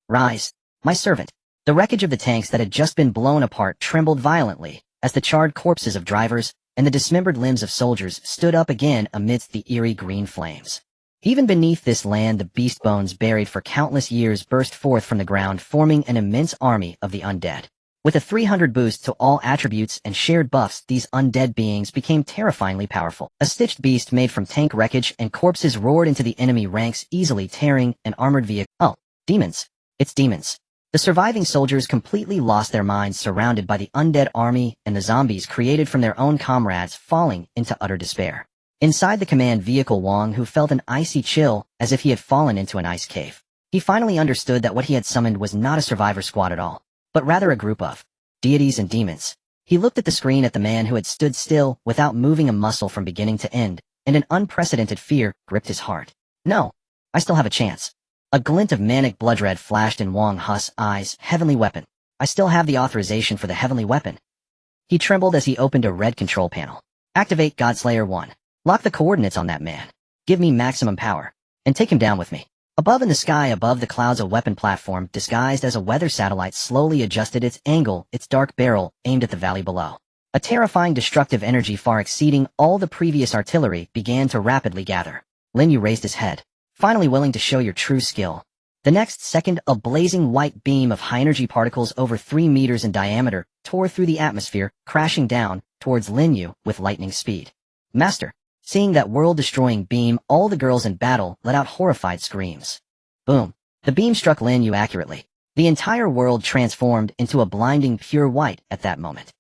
Rise, my servant. The wreckage of the tanks that had just been blown apart trembled violently as the charred corpses of drivers and the dismembered limbs of soldiers stood up again amidst the eerie green flames. Even beneath this land, the beast bones buried for countless years burst forth from the ground, forming an immense army of the undead. With a 300 boost to all attributes and shared buffs, these undead beings became terrifyingly powerful. A stitched beast made from tank wreckage and corpses roared into the enemy ranks, easily tearing an armored vehicle. Oh, demons. It's demons. The surviving soldiers completely lost their minds, surrounded by the undead army and the zombies created from their own comrades, falling into utter despair. Inside the command vehicle, Wang, who felt an icy chill as if he had fallen into an ice cave. He finally understood that what he had summoned was not a survivor squad at all, but rather a group of deities and demons. He looked at the screen at the man who had stood still without moving a muscle from beginning to end, and an unprecedented fear gripped his heart. No, I still have a chance. A glint of manic bloodred flashed in Wang Hu's eyes. Heavenly weapon. I still have the authorization for the heavenly weapon. He trembled as he opened a red control panel. Activate Godslayer 1. Lock the coordinates on that man. Give me maximum power. And take him down with me. Above in the sky above the clouds, a weapon platform disguised as a weather satellite slowly adjusted its angle, its dark barrel aimed at the valley below. A terrifying destructive energy far exceeding all the previous artillery began to rapidly gather. Lin Yu raised his head, finally willing to show your true skill. The next second, a blazing white beam of high-energy particles over 3 meters in diameter tore through the atmosphere, crashing down towards Lin Yu with lightning speed. Master. Seeing that world-destroying beam, all the girls in battle let out horrified screams. Boom. The beam struck Lin Yu accurately. The entire world transformed into a blinding pure white at that moment.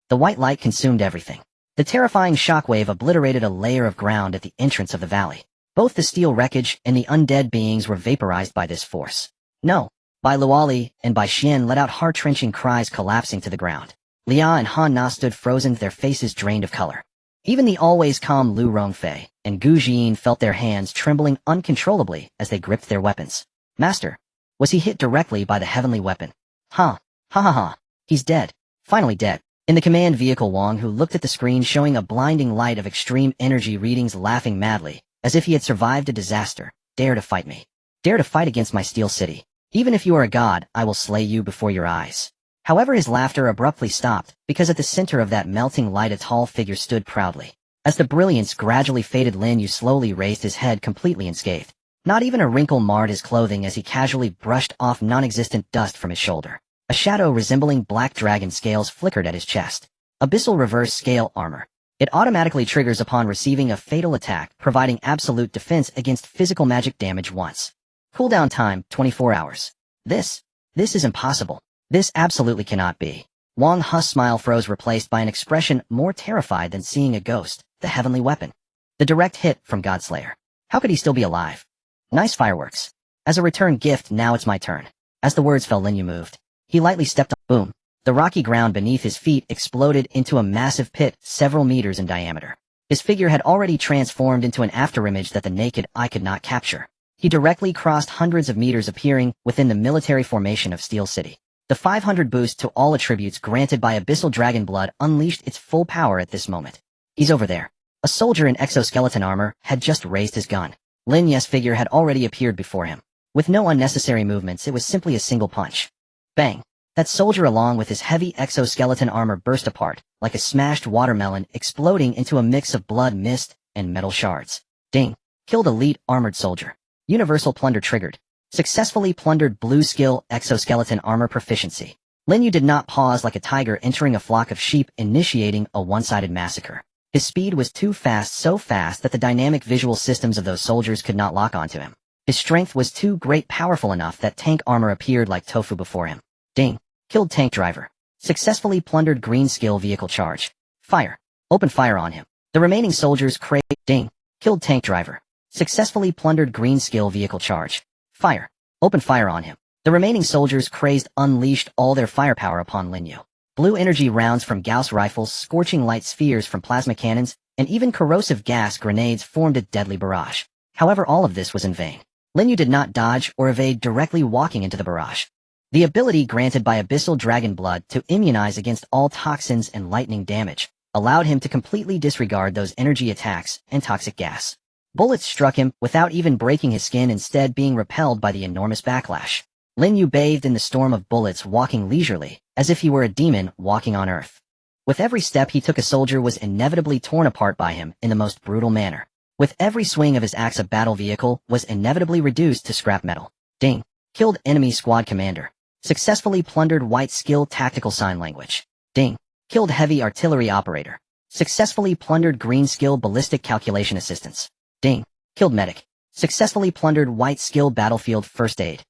The white light consumed everything. The terrifying shockwave obliterated a layer of ground at the entrance of the valley. Both the steel wreckage and the undead beings were vaporized by this force. No. Bai Luoli and Bai Xian let out heart-wrenching cries, collapsing to the ground. Lia and Han Na stood frozen, their faces drained of color. Even the always calm Lu Rongfei and Gu Jin felt their hands trembling uncontrollably as they gripped their weapons. Master, was he hit directly by the heavenly weapon? Ha ha. He's dead. Finally dead. In the command vehicle, Wang, who looked at the screen showing a blinding light of extreme energy readings, laughing madly, as if he had survived a disaster. Dare to fight me. Dare to fight against my Steel City. Even if you are a god, I will slay you before your eyes. However, his laughter abruptly stopped, because at the center of that melting light a tall figure stood proudly. As the brilliance gradually faded, Lin Yu slowly raised his head, completely unscathed. Not even a wrinkle marred his clothing as he casually brushed off non-existent dust from his shoulder. A shadow resembling black dragon scales flickered at his chest. Abyssal reverse scale armor. It automatically triggers upon receiving a fatal attack, providing absolute defense against physical magic damage once. Cooldown time, 24 hours. This is impossible. This absolutely cannot be. Wang Hu's smile froze, replaced by an expression more terrified than seeing a ghost. The heavenly weapon. The direct hit from Godslayer. How could he still be alive? Nice fireworks. As a return gift, now it's my turn. As the words fell, Lin Yu moved. He lightly stepped on. Boom. The rocky ground beneath his feet exploded into a massive pit several meters in diameter. His figure had already transformed into an afterimage that the naked eye could not capture. He directly crossed hundreds of meters, appearing within the military formation of Steel City. The 500 boost to all attributes granted by Abyssal Dragon Blood unleashed its full power at this moment. He's over there. A soldier in exoskeleton armor had just raised his gun. Lin Yu's figure had already appeared before him. With no unnecessary movements, it was simply a single punch. Bang! That soldier, along with his heavy exoskeleton armor, burst apart, like a smashed watermelon exploding into a mix of blood mist and metal shards. Ding. Killed elite armored soldier. Universal plunder triggered. Successfully plundered blue skill exoskeleton armor proficiency. Lin Yu did not pause like a tiger entering a flock of sheep initiating a one-sided massacre. His speed was too fast, so fast that the dynamic visual systems of those soldiers could not lock onto him. His strength was too great, powerful enough that tank armor appeared like tofu before him. Ding. Killed tank driver. Successfully plundered green skill vehicle charge. Fire. Open fire on him. The remaining soldiers Ding. Killed tank driver. Successfully plundered green skill vehicle charge. Fire. Open fire on him. The remaining soldiers crazed unleashed all their firepower upon Lin Yu. Blue energy rounds from Gauss rifles, scorching light spheres from plasma cannons, and even corrosive gas grenades formed a deadly barrage. However, all of this was in vain. Lin Yu did not dodge or evade, directly walking into the barrage. The ability granted by Abyssal Dragon Blood to immunize against all toxins and lightning damage allowed him to completely disregard those energy attacks and toxic gas. Bullets struck him without even breaking his skin, instead being repelled by the enormous backlash. Lin Yu bathed in the storm of bullets, walking leisurely, as if he were a demon walking on earth. With every step he took, a soldier was inevitably torn apart by him in the most brutal manner. With every swing of his axe, a battle vehicle was inevitably reduced to scrap metal. Ding. Killed enemy squad commander. Successfully plundered white skill tactical sign language. Ding. Killed heavy artillery operator. Successfully plundered green skill ballistic calculation assistance. Ding. Killed medic. Successfully plundered white skill battlefield first aid.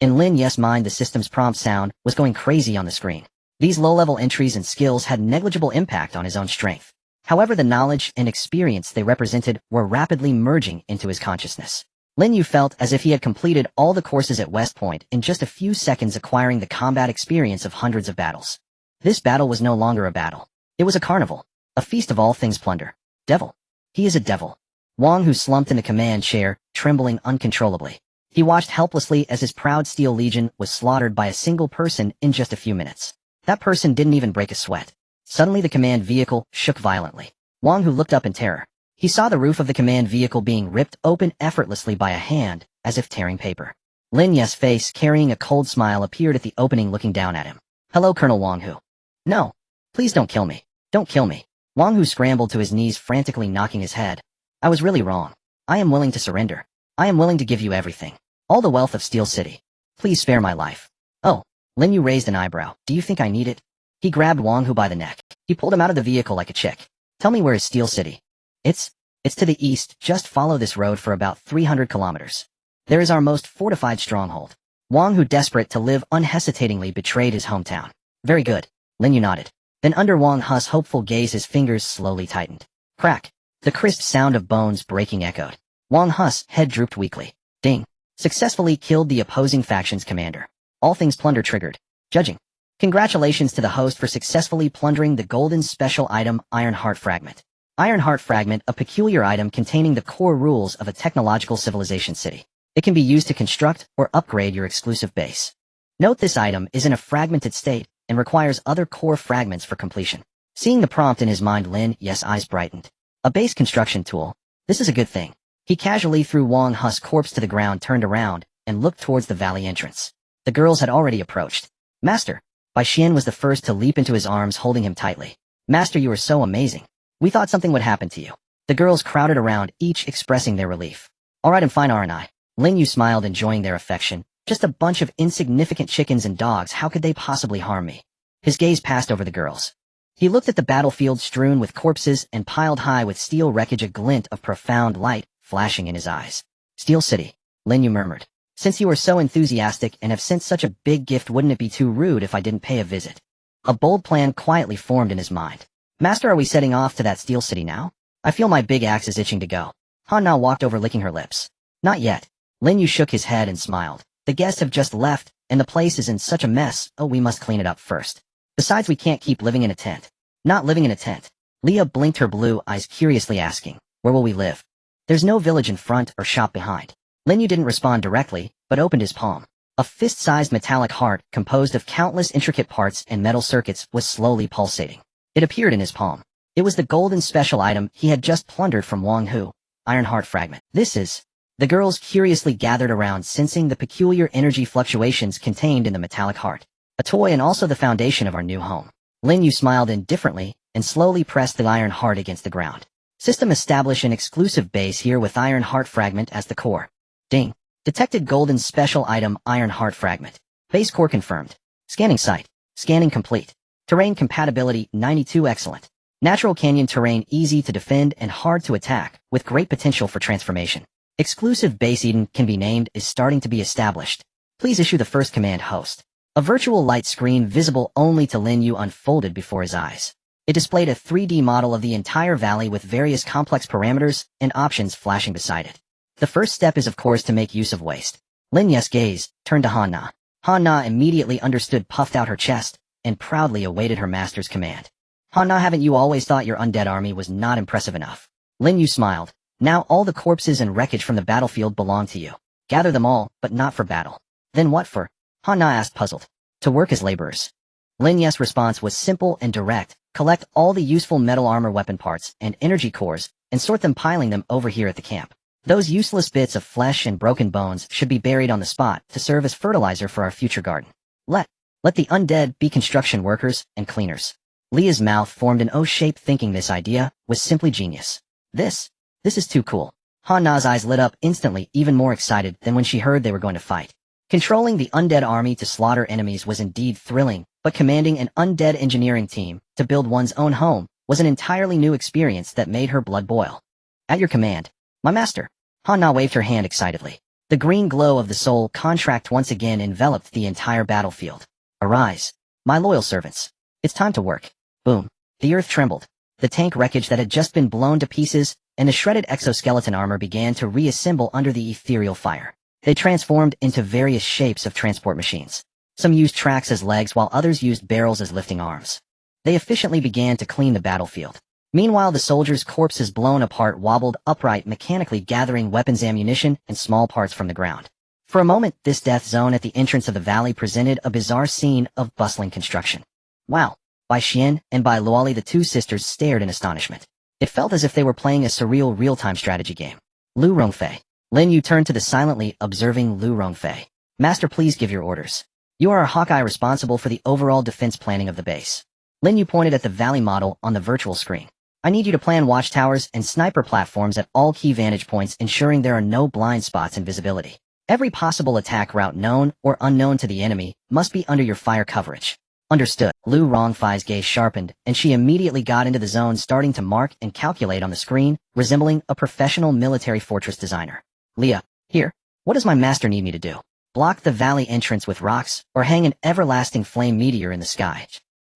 In Lin Yu's mind, the system's prompt sound was going crazy on the screen. These low-level entries and skills had negligible impact on his own strength. However, the knowledge and experience they represented were rapidly merging into his consciousness. Lin Yu felt as if he had completed all the courses at West Point in just a few seconds, acquiring the combat experience of hundreds of battles. This battle was no longer a battle. It was a carnival, a feast of all things plunder. Devil. He is a devil. Wang Hu slumped in the command chair, trembling uncontrollably. He watched helplessly as his proud Steel Legion was slaughtered by a single person in just a few minutes. That person didn't even break a sweat. Suddenly the command vehicle shook violently. Wang Hu looked up in terror. He saw the roof of the command vehicle being ripped open effortlessly by a hand, as if tearing paper. Lin Yu's face, carrying a cold smile, appeared at the opening, looking down at him. Hello, Colonel Wang Hu. No. Please don't kill me. Don't kill me. Wang Hu scrambled to his knees, frantically knocking his head. I was really wrong. I am willing to surrender. I am willing to give you everything. All the wealth of Steel City. Please spare my life. Oh. Lin Yu raised an eyebrow. Do you think I need it? He grabbed Wang Hu by the neck. He pulled him out of the vehicle like a chick. Tell me, where is Steel City? It's to the east. Just follow this road for about 300 kilometers. There is our most fortified stronghold. Wang Hu, desperate to live, unhesitatingly betrayed his hometown. Very good. Lin Yu nodded. Then under Wang Hu's hopeful gaze, his fingers slowly tightened. Crack. The crisp sound of bones breaking echoed. Wang Hu's head drooped weakly. Ding. Successfully killed the opposing faction's commander. All things plunder triggered. Judging. Congratulations to the host for successfully plundering the golden special item Iron Heart Fragment. Iron Heart Fragment, a peculiar item containing the core rules of a technological civilization city. It can be used to construct or upgrade your exclusive base. Note this item is in a fragmented state and requires other core fragments for completion. Seeing the prompt in his mind, Lin Yu's eyes brightened. A base construction tool. This is a good thing. He casually threw Wang Hu's corpse to the ground, turned around, and looked towards the valley entrance. The girls had already approached. Master. Bai Xian was the first to leap into his arms, holding him tightly. Master, you are so amazing. We thought something would happen to you. The girls crowded around, each expressing their relief. All right, I'm fine, aren't I? Lin Yu smiled, enjoying their affection. Just a bunch of insignificant chickens and dogs. How could they possibly harm me? His gaze passed over the girls. He looked at the battlefield strewn with corpses and piled high with steel wreckage, a glint of profound light flashing in his eyes. Steel City, Lin Yu murmured. Since you are so enthusiastic and have sent such a big gift, wouldn't it be too rude if I didn't pay a visit? A bold plan quietly formed in his mind. Master, are we setting off to that Steel City now? I feel my big axe is itching to go. Han Na walked over, licking her lips. Not yet. Lin Yu shook his head and smiled. The guests have just left, and the place is in such a mess. Oh, we must clean it up first. Besides, we can't keep living in a tent. Not living in a tent. Leah blinked her blue eyes, curiously asking, where will we live? There's no village in front or shop behind. Lin Yu didn't respond directly, but opened his palm. A fist-sized metallic heart, composed of countless intricate parts and metal circuits, was slowly pulsating. It appeared in his palm. It was the golden special item he had just plundered from Wang Hu. Iron Heart Fragment. This is... The girls curiously gathered around, sensing the peculiar energy fluctuations contained in the metallic heart. A toy and also the foundation of our new home. Lin Yu smiled indifferently, and slowly pressed the iron heart against the ground. System establish an exclusive base here with iron heart fragment as the core. Ding. Detected golden special item iron heart fragment. Base core confirmed. Scanning site. Scanning complete. Terrain compatibility 92 excellent. Natural canyon terrain easy to defend and hard to attack, with great potential for transformation. Exclusive base Eden can be named is starting to be established. Please issue the first command host. A virtual light screen visible only to Lin Yu unfolded before his eyes. It displayed a 3D model of the entire valley with various complex parameters and options flashing beside it. The first step is of course to make use of waste. Lin Yu's gaze turned to Han Na. Han Na immediately understood, puffed out her chest, and proudly awaited her master's command. Han Na, haven't you always thought your undead army was not impressive enough? Lin Yu smiled. Now all the corpses and wreckage from the battlefield belong to you. Gather them all, but not for battle. Then what for? Han Na asked, puzzled. To work as laborers. Lin Yu's response was simple and direct. Collect all the useful metal armor weapon parts and energy cores, and sort them, piling them over here at the camp. Those useless bits of flesh and broken bones should be buried on the spot to serve as fertilizer for our future garden. Let the undead be construction workers and cleaners. Leah's mouth formed an O-shape, thinking this idea was simply genius. This is too cool. Han Na's eyes lit up instantly, even more excited than when she heard they were going to fight. Controlling the undead army to slaughter enemies was indeed thrilling, but commanding an undead engineering team to build one's own home was an entirely new experience that made her blood boil. At your command, my master. Han Na waved her hand excitedly. The green glow of the soul contract once again enveloped the entire battlefield. Arise, my loyal servants. It's time to work. Boom. The earth trembled. The tank wreckage that had just been blown to pieces and the shredded exoskeleton armor began to reassemble under the ethereal fire. They transformed into various shapes of transport machines. Some used tracks as legs while others used barrels as lifting arms. They efficiently began to clean the battlefield. Meanwhile, the soldiers' corpses blown apart wobbled upright, mechanically gathering weapons, ammunition, and small parts from the ground. For a moment, this death zone at the entrance of the valley presented a bizarre scene of bustling construction. Wow. Bai Xian and Bai Luoli, the two sisters, stared in astonishment. It felt as if they were playing a surreal real-time strategy game. Lu Rongfei. Lin Yu turned to the silently observing Lu Rongfei. Master, please give your orders. You are our Hawkeye, responsible for the overall defense planning of the base. Lin Yu pointed at the valley model on the virtual screen. I need you to plan watchtowers and sniper platforms at all key vantage points, ensuring there are no blind spots in visibility. Every possible attack route, known or unknown to the enemy, must be under your fire coverage. Understood. Lu Rongfei's gaze sharpened, and she immediately got into the zone, starting to mark and calculate on the screen, resembling a professional military fortress designer. Leah, here. What does my master need me to do? Block the valley entrance with rocks, or hang an everlasting flame meteor in the sky?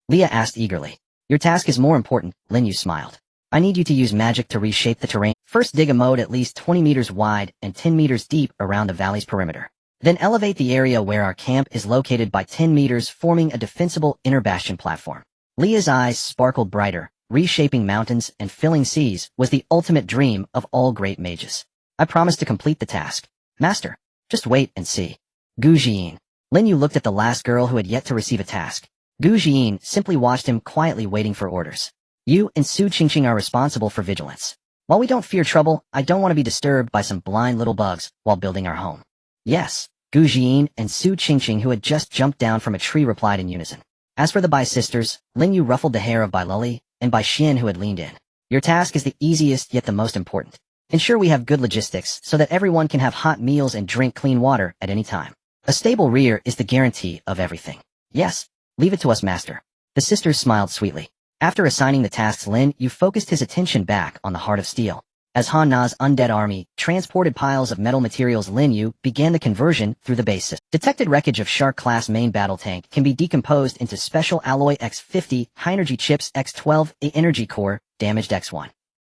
Leah asked eagerly. Your task is more important, Lin Yu smiled. I need you to use magic to reshape the terrain. First, dig a moat at least 20 meters wide and 10 meters deep around the valley's perimeter. Then elevate the area where our camp is located by 10 meters, forming a defensible inner bastion platform. Leah's eyes sparkled brighter. Reshaping mountains and filling seas was the ultimate dream of all great mages. I promise to complete the task. Master, just wait and see. Gu Jiyin. Lin Yu looked at the last girl who had yet to receive a task. Gu Jiyin simply watched him quietly, waiting for orders. You and Su Qingqing are responsible for vigilance. While we don't fear trouble, I don't want to be disturbed by some blind little bugs while building our home. Yes, Gu Jiyin and Su Qingqing, who had just jumped down from a tree, replied in unison. As for the Bai sisters, Lin Yu ruffled the hair of Bai Luli and Bai Xian, who had leaned in. Your task is the easiest yet the most important. Ensure we have good logistics so that everyone can have hot meals and drink clean water at any time. A stable rear is the guarantee of everything. Yes, leave it to us, master. The sisters smiled sweetly. After assigning the tasks, Lin Yu focused his attention back on the Heart of Steel. As Han Na's undead army transported piles of metal materials, Lin Yu began the conversion through the base system. Detected wreckage of Shark-class main battle tank can be decomposed into special alloy X50, high energy chips X12, a energy core, damaged X1.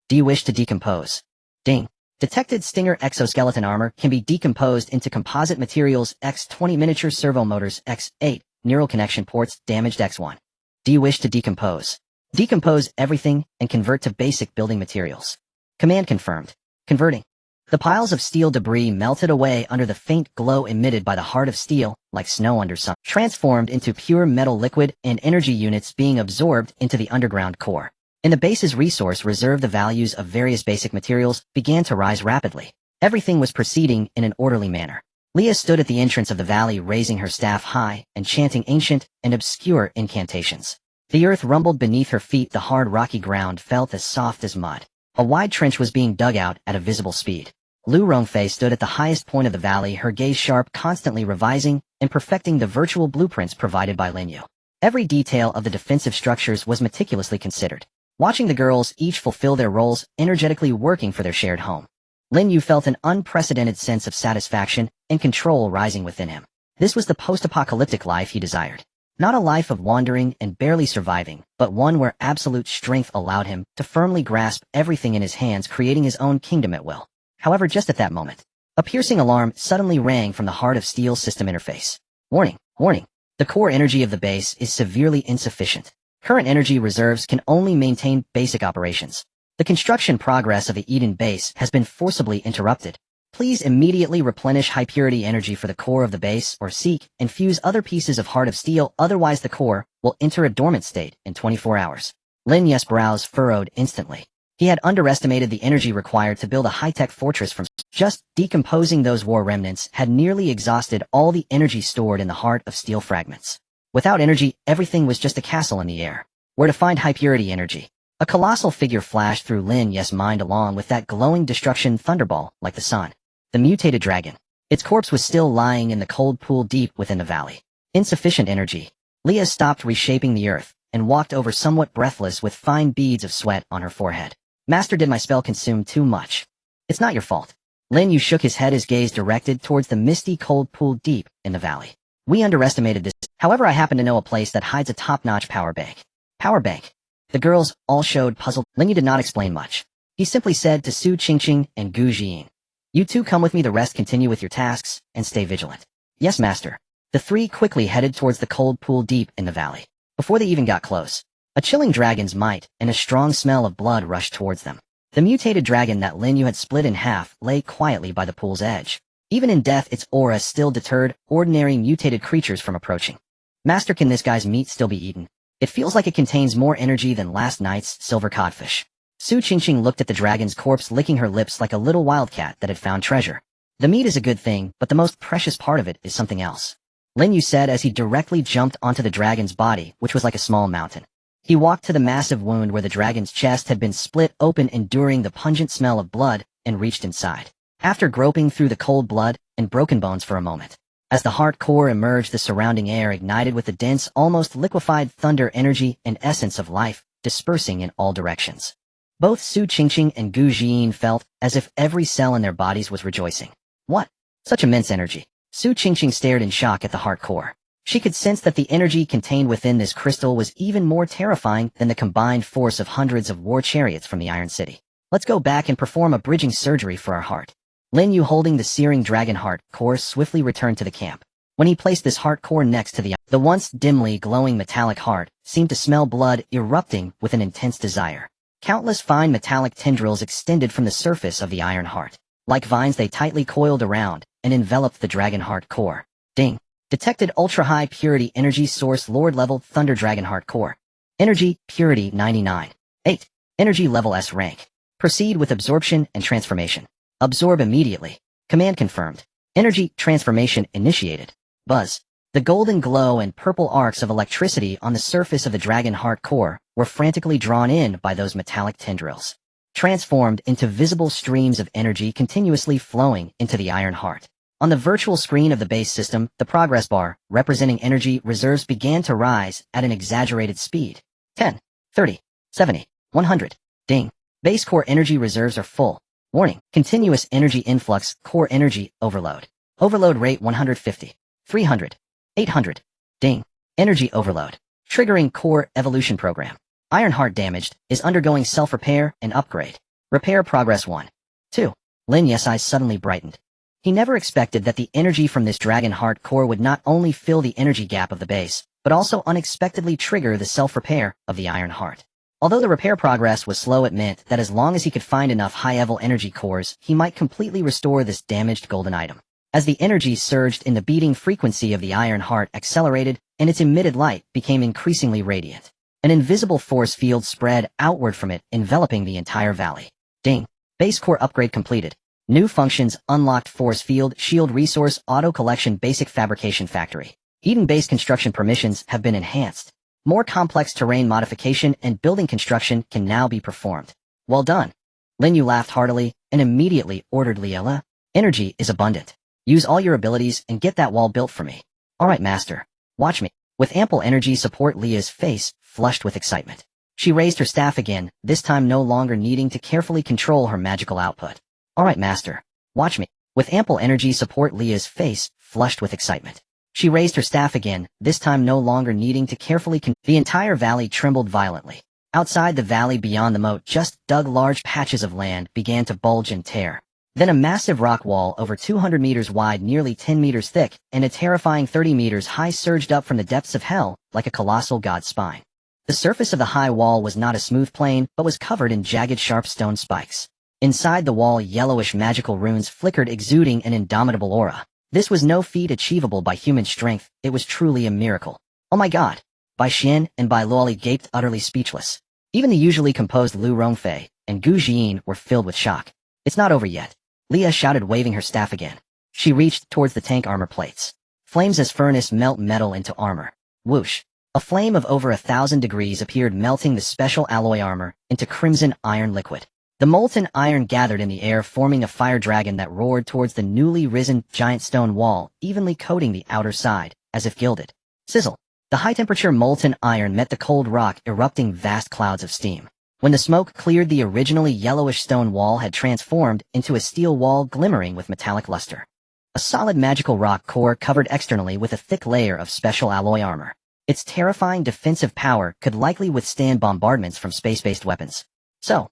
Do you wish to decompose? Ding. Detected Stinger exoskeleton armor can be decomposed into composite materials X20, miniature servo motors X8, neural connection ports, damaged X1. Do you wish to decompose? Decompose everything and convert to basic building materials. Command confirmed. Converting. The piles of steel debris melted away under the faint glow emitted by the Heart of Steel, like snow under sun, transformed into pure metal liquid, and energy units being absorbed into the underground core. In the base's resource reserve, the values of various basic materials began to rise rapidly. Everything was proceeding in an orderly manner. Leah stood at the entrance of the valley, raising her staff high and chanting ancient and obscure incantations. The earth rumbled beneath her feet. The hard rocky ground felt as soft as mud. A wide trench was being dug out at a visible speed. Lu Rongfei stood at the highest point of the valley, her gaze sharp, constantly revising and perfecting the virtual blueprints provided by Lin Yu. Every detail of the defensive structures was meticulously considered. Watching the girls each fulfill their roles, energetically working for their shared home, Lin Yu felt an unprecedented sense of satisfaction and control rising within him. This was the post-apocalyptic life he desired. Not a life of wandering and barely surviving, but one where absolute strength allowed him to firmly grasp everything in his hands, creating his own kingdom at will. However, just at that moment, a piercing alarm suddenly rang from the Heart of Steel system interface. Warning, warning. The core energy of the base is severely insufficient. Current energy reserves can only maintain basic operations. The construction progress of the Eden base has been forcibly interrupted. Please immediately replenish high-purity energy for the core of the base or seek and fuse other pieces of Heart of Steel, otherwise the core will enter a dormant state in 24 hours. Lin Yu's brows furrowed instantly. He had underestimated the energy required to build a high-tech fortress from just decomposing those war remnants had nearly exhausted all the energy stored in the Heart of Steel fragments. Without energy, everything was just a castle in the air. Where to find high-purity energy? A colossal figure flashed through Lin Yu's mind along with that glowing destruction thunderball like the sun. The mutated dragon. Its corpse was still lying in the cold pool deep within the valley. Insufficient energy. Leah stopped reshaping the earth and walked over somewhat breathless with fine beads of sweat on her forehead. Master, did my spell consume too much? It's not your fault. Lin Yu shook his head, his gaze directed towards the misty cold pool deep in the valley. We underestimated this. However, I happen to know a place that hides a top-notch power bank. Power bank? The girls all showed puzzled. Lin Yu did not explain much. He simply said to Su Qingqing and Gu Jiying, "You two come with me, the rest continue with your tasks, and stay vigilant." "Yes, master." The three quickly headed towards the cold pool deep in the valley. Before they even got close, a chilling dragon's might and a strong smell of blood rushed towards them. The mutated dragon that Lin Yu had split in half lay quietly by the pool's edge. Even in death, its aura still deterred ordinary mutated creatures from approaching. "Master, can this guy's meat still be eaten? It feels like it contains more energy than last night's silver codfish." Su Qingqing looked at the dragon's corpse, licking her lips like a little wildcat that had found treasure. "The meat is a good thing, but the most precious part of it is something else," Lin Yu said as he directly jumped onto the dragon's body, which was like a small mountain. He walked to the massive wound where the dragon's chest had been split open, enduring the pungent smell of blood, and reached inside. After groping through the cold blood and broken bones for a moment, as the heart core emerged, the surrounding air ignited with the dense, almost liquefied thunder energy and essence of life, dispersing in all directions. Both Su Qingqing and Gu Jiying felt as if every cell in their bodies was rejoicing. What? Such immense energy. Su Qingqing stared in shock at the heart core. She could sense that the energy contained within this crystal was even more terrifying than the combined force of hundreds of war chariots from the Iron City. "Let's go back and perform a bridging surgery for our heart." Lin Yu, holding the searing dragon heart core, swiftly returned to the camp. When he placed this heart core next to the once dimly glowing metallic heart, seemed to smell blood erupting with an intense desire. Countless fine metallic tendrils extended from the surface of the iron heart. Like vines, they tightly coiled around and enveloped the dragon heart core. Ding. Detected ultra-high purity energy source, Lord level Thunder Dragon Heart Core. Energy purity 99. 8. Energy level S rank. Proceed with absorption and transformation. Absorb immediately. Command confirmed. Energy transformation initiated. Buzz. The golden glow and purple arcs of electricity on the surface of the dragon heart core were frantically drawn in by those metallic tendrils, transformed into visible streams of energy continuously flowing into the iron heart. On the virtual screen of the base system, the progress bar, representing energy reserves, began to rise at an exaggerated speed. 10, 30, 70, 100. Ding. Base core energy reserves are full. Warning. Continuous energy influx, core energy overload. Overload rate 150, 300, 800. Ding. Energy overload. Triggering core evolution program. Iron heart damaged, is undergoing self-repair and upgrade. Repair progress 1. 2. Lin Yu's eyes suddenly brightened. He never expected that the energy from this dragon heart core would not only fill the energy gap of the base, but also unexpectedly trigger the self-repair of the iron heart. Although the repair progress was slow, it meant that as long as he could find enough high-level energy cores, he might completely restore this damaged golden item. As the energy surged in, the beating frequency of the iron heart accelerated, and its emitted light became increasingly radiant. An invisible force field spread outward from it, enveloping the entire valley. Ding. Base core upgrade completed. New functions unlocked: force field, shield resource, auto collection, basic fabrication factory. Eden base construction permissions have been enhanced. More complex terrain modification and building construction can now be performed. Well done. Lin Yu laughed heartily and immediately ordered Liela. Energy is abundant. Use all your abilities and get that wall built for me. All right, master. Watch me. With ample energy support, Leah's face flushed with excitement. She raised her staff again, this time no longer needing to carefully control her magical output. All right, master. Watch me. With ample energy support, Leah's face flushed with excitement. She raised her staff again, this time no longer needing to carefully The entire valley trembled violently. Outside the valley beyond the moat, just dug large patches of land began to bulge and tear. Then a massive rock wall over 200 meters wide, nearly 10 meters thick, and a terrifying 30 meters high surged up from the depths of hell, like a colossal god's spine. The surface of the high wall was not a smooth plane, but was covered in jagged sharp stone spikes. Inside the wall, yellowish magical runes flickered, exuding an indomitable aura. This was no feat achievable by human strength, it was truly a miracle. Oh my god! Bai Xian and Bai Luoli gaped, utterly speechless. Even the usually composed Lu Rongfei and Gu Jian were filled with shock. It's not over yet. Leah shouted, waving her staff again. She reached towards the tank armor plates. Flames as furnace melt metal into armor. Whoosh! A flame of over 1,000 degrees appeared, melting the special alloy armor into crimson iron liquid. The molten iron gathered in the air, forming a fire dragon that roared towards the newly risen giant stone wall, evenly coating the outer side, as if gilded. Sizzle! The high-temperature molten iron met the cold rock, erupting vast clouds of steam. When the smoke cleared, the originally yellowish stone wall had transformed into a steel wall glimmering with metallic luster. A solid magical rock core covered externally with a thick layer of special alloy armor. Its terrifying defensive power could likely withstand bombardments from space-based weapons. So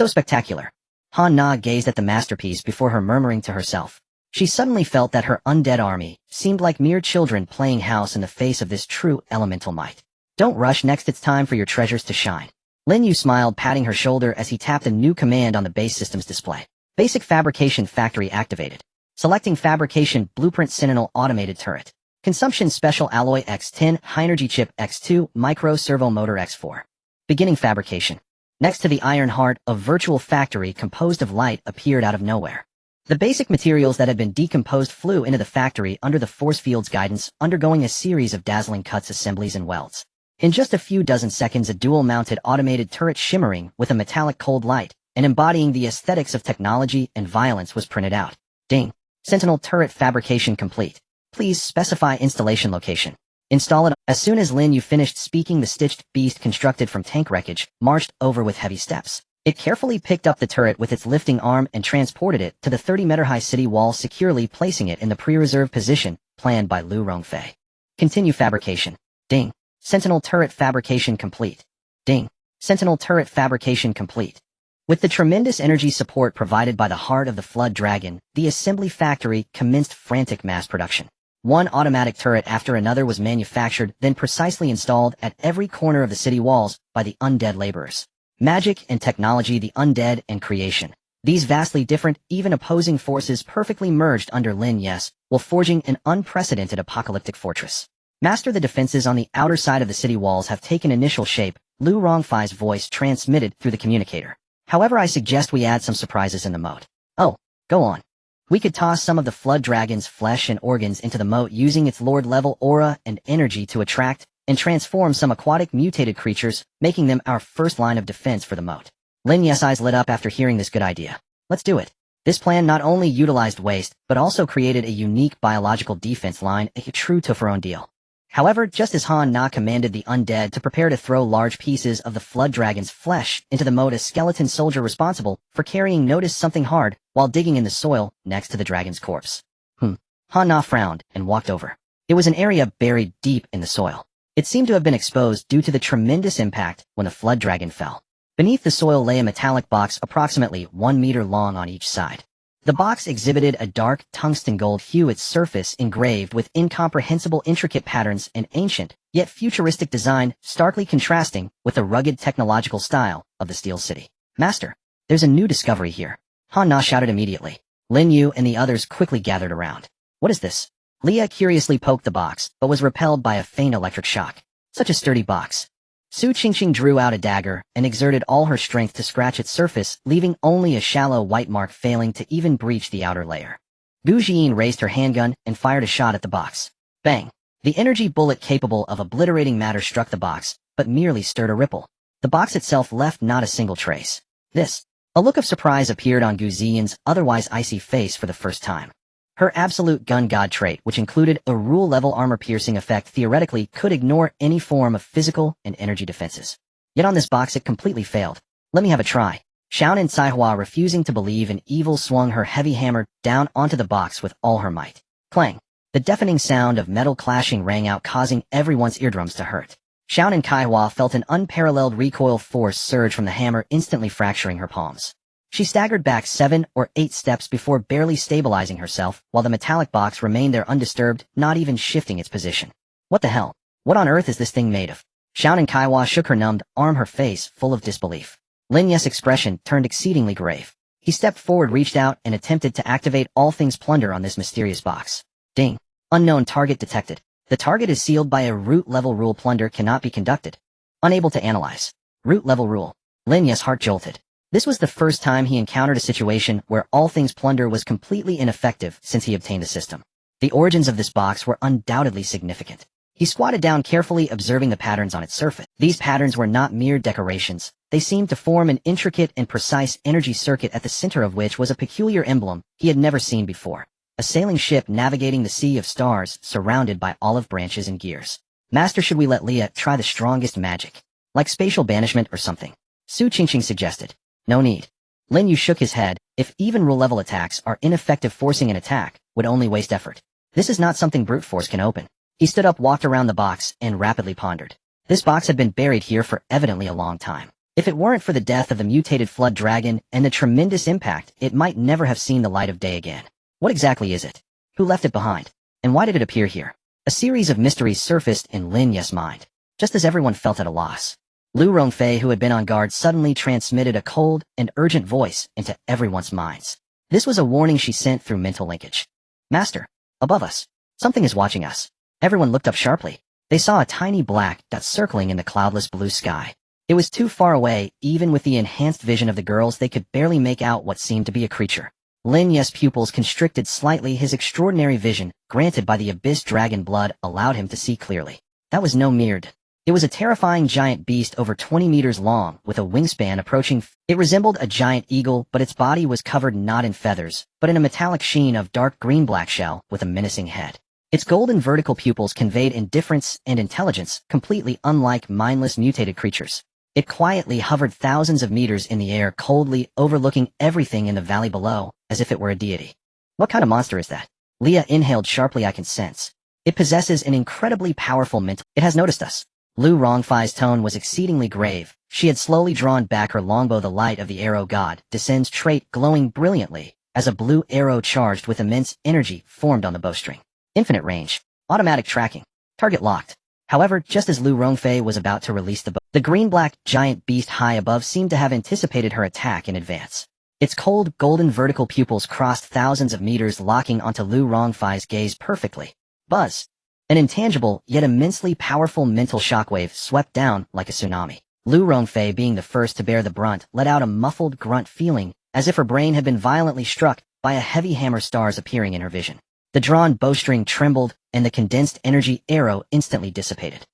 spectacular. Han Na gazed at the masterpiece before her murmuring to herself. She suddenly felt that her undead army seemed like mere children playing house in the face of this true elemental might. Don't rush, next it's time for your treasures to shine. Lin Yu smiled, patting her shoulder as he tapped a new command on the base system's display. Basic fabrication factory activated. Selecting fabrication blueprint Sentinel automated turret. Consumption special alloy X10, high energy chip X2, micro servo motor X4. Beginning fabrication. Next to the iron heart, a virtual factory composed of light appeared out of nowhere. The basic materials that had been decomposed flew into the factory under the force field's guidance, undergoing a series of dazzling cuts, assemblies, and welds. In just a few dozen seconds, a dual-mounted automated turret shimmering with a metallic cold light and embodying the aesthetics of technology and violence was printed out. Ding! Sentinel turret fabrication complete. Please specify installation location. Install it. As soon as Lin Yu finished speaking, the stitched beast, constructed from tank wreckage, marched over with heavy steps. It carefully picked up the turret with its lifting arm and transported it to the 30-meter-high city wall, securely placing it in the pre-reserved position planned by Lu Rongfei. Continue fabrication. Ding. Sentinel turret fabrication complete. Ding. Sentinel turret fabrication complete. With the tremendous energy support provided by the heart of the Flood Dragon, the assembly factory commenced frantic mass production. One automatic turret after another was manufactured, then precisely installed at every corner of the city walls by the undead laborers. Magic and technology, the undead and creation. These vastly different, even opposing forces perfectly merged under Lin Yes, while forging an unprecedented apocalyptic fortress. Master, the defenses on the outer side of the city walls have taken initial shape, Lu Rongfei's voice transmitted through the communicator. However, I suggest we add some surprises in the moat. Oh, go on. We could toss some of the Flood Dragon's flesh and organs into the moat, using its Lord-level aura and energy to attract and transform some aquatic mutated creatures, making them our first line of defense for the moat. Lin Yes' eyes lit up after hearing this good idea. Let's do it. This plan not only utilized waste, but also created a unique biological defense line, a true Tofurone deal. However, just as Han Na commanded the undead to prepare to throw large pieces of the Flood Dragon's flesh into the moat, a skeleton soldier responsible for carrying noticed something hard while digging in the soil next to the dragon's corpse. Han Na frowned and walked over. It was an area buried deep in the soil. It seemed to have been exposed due to the tremendous impact when the Flood Dragon fell. Beneath the soil lay a metallic box approximately 1 meter long on each side. The box exhibited a dark tungsten gold hue, its surface engraved with incomprehensible intricate patterns and ancient, yet futuristic design, starkly contrasting with the rugged technological style of the Steel City. Master, there's a new discovery here. Han Na shouted immediately. Lin Yu and the others quickly gathered around. What is this? Leah curiously poked the box, but was repelled by a faint electric shock. Such a sturdy box. Su Qingqing drew out a dagger and exerted all her strength to scratch its surface, leaving only a shallow white mark, failing to even breach the outer layer. Gu Jian raised her handgun and fired a shot at the box. Bang! The energy bullet capable of obliterating matter struck the box, but merely stirred a ripple. The box itself left not a single trace. A look of surprise appeared on Gu Ziyan's otherwise icy face for the first time. Her absolute gun god trait, which included a rule-level armor-piercing effect, theoretically could ignore any form of physical and energy defenses. Yet on this box it completely failed. Let me have a try. Xiaonan Caihua, refusing to believe in evil, swung her heavy hammer down onto the box with all her might. Clang! The deafening sound of metal clashing rang out, causing everyone's eardrums to hurt. Xiaonan Caihua felt an unparalleled recoil force surge from the hammer, instantly fracturing her palms. She staggered back 7 or 8 steps before barely stabilizing herself, while the metallic box remained there undisturbed, not even shifting its position. What the hell? What on earth is this thing made of? Xiaonan Caihua shook her numbed arm, her face full of disbelief. Lin Yu's expression turned exceedingly grave. He stepped forward, reached out, and attempted to activate all things plunder on this mysterious box. Ding. Unknown target detected. The target is sealed by a root-level rule. Plunder cannot be conducted. Unable to analyze. Root-level rule. Lin Yu's heart jolted. This was the first time he encountered a situation where all things plunder was completely ineffective since he obtained the system. The origins of this box were undoubtedly significant. He squatted down, carefully observing the patterns on its surface. These patterns were not mere decorations. They seemed to form an intricate and precise energy circuit, at the center of which was a peculiar emblem he had never seen before. A sailing ship navigating the sea of stars, surrounded by olive branches and gears. Master, should we let Leah try the strongest magic? Like spatial banishment or something? Su Qingqing suggested. No need. Lin Yu shook his head. If even rule-level attacks are ineffective, forcing an attack would only waste effort. This is not something brute force can open. He stood up, walked around the box, and rapidly pondered. This box had been buried here for evidently a long time. If it weren't for the death of the mutated flood dragon and the tremendous impact, it might never have seen the light of day again. What exactly is it? Who left it behind? And why did it appear here? A series of mysteries surfaced in Lin Yu's mind. Just as everyone felt at a loss, Lu Rongfei, who had been on guard, suddenly transmitted a cold and urgent voice into everyone's minds. This was a warning she sent through mental linkage. Master, above us. Something is watching us. Everyone looked up sharply. They saw a tiny black dot circling in the cloudless blue sky. It was too far away. Even with the enhanced vision of the girls, they could barely make out what seemed to be a creature. Lin Yu's pupils constricted slightly. His extraordinary vision, granted by the abyss dragon blood, allowed him to see clearly. That was no mere. It was a terrifying giant beast over 20 meters long, with a wingspan approaching. It resembled a giant eagle, but its body was covered not in feathers, but in a metallic sheen of dark green-black shell with a menacing head. Its golden vertical pupils conveyed indifference and intelligence, completely unlike mindless mutated creatures. It quietly hovered thousands of meters in the air, coldly overlooking everything in the valley below, as if it were a deity. What kind of monster is that? Leah inhaled sharply. I can sense. It possesses an incredibly powerful mental. It has noticed us. Lu Rongfei's tone was exceedingly grave. She had slowly drawn back her longbow, the light of the arrow god, Descend's trait, glowing brilliantly, as a blue arrow charged with immense energy formed on the bowstring. Infinite range. Automatic tracking. Target locked. However, just as Lu Rongfei was about to release the bow, the green-black giant beast high above seemed to have anticipated her attack in advance. Its cold, golden vertical pupils crossed thousands of meters, locking onto Lu Rongfei's gaze perfectly. Buzz. An intangible, yet immensely powerful mental shockwave swept down like a tsunami. Lu Rongfei, being the first to bear the brunt, let out a muffled grunt, feeling as if her brain had been violently struck by a heavy hammer, stars appearing in her vision. The drawn bowstring trembled, and the condensed energy arrow instantly dissipated.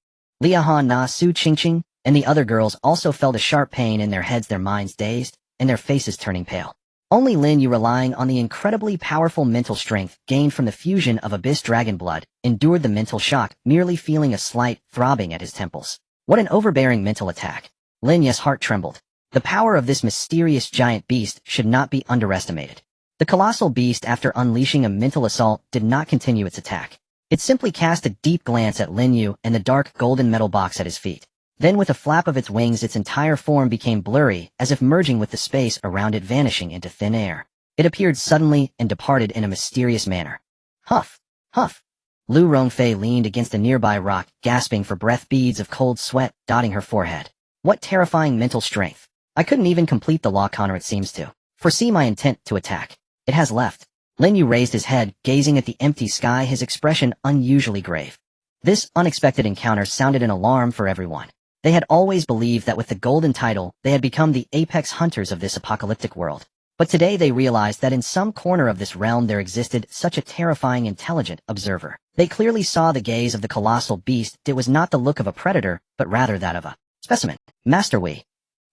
Liahan Na, Su Qingqing, and the other girls also felt a sharp pain in their heads, their minds dazed, and their faces turning pale. Only Lin Yu, relying on the incredibly powerful mental strength gained from the fusion of abyss dragon blood, endured the mental shock, merely feeling a slight throbbing at his temples. What an overbearing mental attack. Lin Yu's heart trembled. The power of this mysterious giant beast should not be underestimated. The colossal beast, after unleashing a mental assault, did not continue its attack. It simply cast a deep glance at Lin Yu and the dark golden metal box at his feet. Then, with a flap of its wings, its entire form became blurry, as if merging with the space around it, vanishing into thin air. It appeared suddenly and departed in a mysterious manner. Huff! Huff! Lu Rongfei leaned against a nearby rock, gasping for breath, beads of cold sweat dotting her forehead. What terrifying mental strength! I couldn't even complete the law, Connor. It seems to foresee my intent to attack. It has left. Lin Yu raised his head, gazing at the empty sky, his expression unusually grave. This unexpected encounter sounded an alarm for everyone. They had always believed that with the golden title, they had become the apex hunters of this apocalyptic world. But today they realized that in some corner of this realm there existed such a terrifying intelligent observer. They clearly saw the gaze of the colossal beast. It was not the look of a predator, but rather that of a specimen. Master we.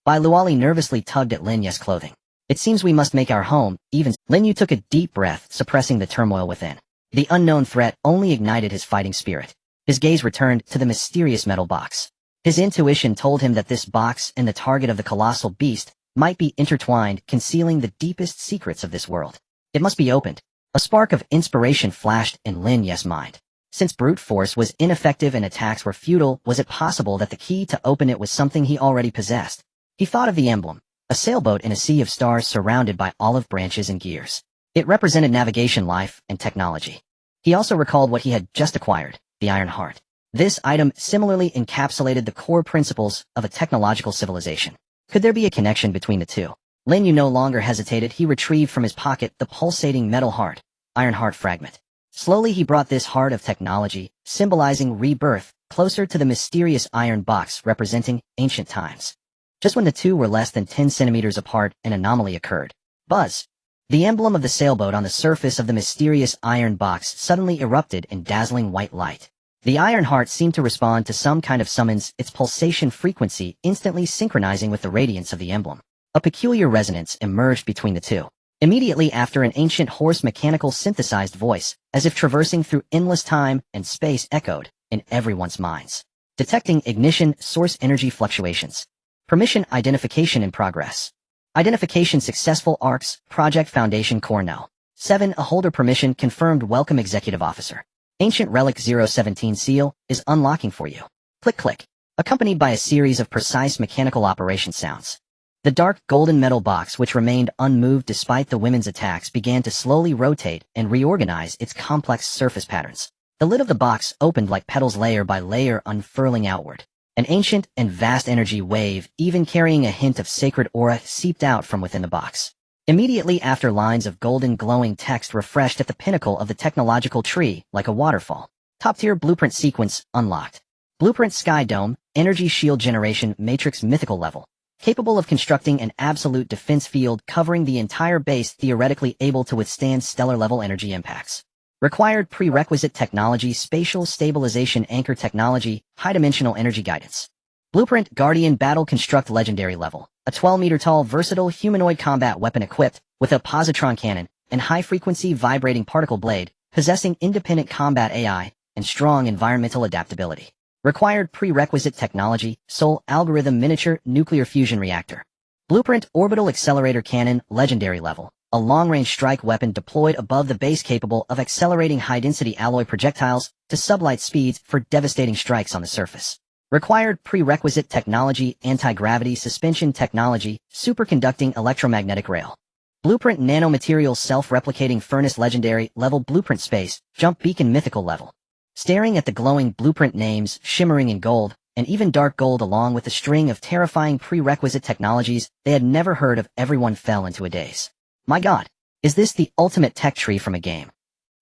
Bai Luoli nervously tugged at Lin Yu's clothing. It seems we must make our home, even. Lin Yu took a deep breath, suppressing the turmoil within. The unknown threat only ignited his fighting spirit. His gaze returned to the mysterious metal box. His intuition told him that this box and the target of the colossal beast might be intertwined, concealing the deepest secrets of this world. It must be opened. A spark of inspiration flashed in Lin Yu's mind. Since brute force was ineffective and attacks were futile, was it possible that the key to open it was something he already possessed? He thought of the emblem, a sailboat in a sea of stars surrounded by olive branches and gears. It represented navigation, life, and technology. He also recalled what he had just acquired, the Iron Heart. This item similarly encapsulated the core principles of a technological civilization. Could there be a connection between the two? Lin Yu no longer hesitated. He retrieved from his pocket the pulsating metal heart, Iron Heart fragment. Slowly he brought this heart of technology, symbolizing rebirth, closer to the mysterious iron box representing ancient times. Just when the two were less than 10 centimeters apart, an anomaly occurred. Buzz! The emblem of the sailboat on the surface of the mysterious iron box suddenly erupted in dazzling white light. The Iron Heart seemed to respond to some kind of summons, its pulsation frequency instantly synchronizing with the radiance of the emblem. A peculiar resonance emerged between the two. Immediately after, an ancient hoarse mechanical synthesized voice, as if traversing through endless time and space, echoed in everyone's minds. Detecting ignition source energy fluctuations. Permission identification in progress. Identification successful. ARCS, Project Foundation Core No. 7. A holder permission confirmed. Welcome Executive Officer. Ancient Relic 017 seal is unlocking for you. Click click. Accompanied by a series of precise mechanical operation sounds. The dark golden metal box, which remained unmoved despite the women's attacks, began to slowly rotate and reorganize its complex surface patterns. The lid of the box opened like petals, layer by layer unfurling outward. An ancient and vast energy wave, even carrying a hint of sacred aura, seeped out from within the box. Immediately after, lines of golden glowing text refreshed at the pinnacle of the technological tree like a waterfall. Top-tier blueprint sequence unlocked. Blueprint Sky Dome, Energy Shield Generation Matrix Mythical Level. Capable of constructing an absolute defense field covering the entire base, theoretically able to withstand stellar-level energy impacts. Required prerequisite technology: Spatial Stabilization Anchor Technology, High-Dimensional Energy Guidance. Blueprint Guardian Battle Construct Legendary Level. A 12-meter-tall versatile humanoid combat weapon equipped with a positron cannon and high-frequency vibrating particle blade, possessing independent combat AI and strong environmental adaptability. Required prerequisite technology: Soul Algorithm Miniature Nuclear Fusion Reactor. Blueprint Orbital Accelerator Cannon Legendary Level. A long-range strike weapon deployed above the base, capable of accelerating high-density alloy projectiles to sublight speeds for devastating strikes on the surface. Required prerequisite technology: Anti-gravity Suspension Technology, Superconducting Electromagnetic Rail. Blueprint Nanomaterials Self-Replicating Furnace Legendary Level. Blueprint Space Jump Beacon Mythical Level. Staring at the glowing blueprint names, shimmering in gold, and even dark gold, along with a string of terrifying prerequisite technologies they had never heard of, everyone fell into a daze. My God, is this the ultimate tech tree from a game?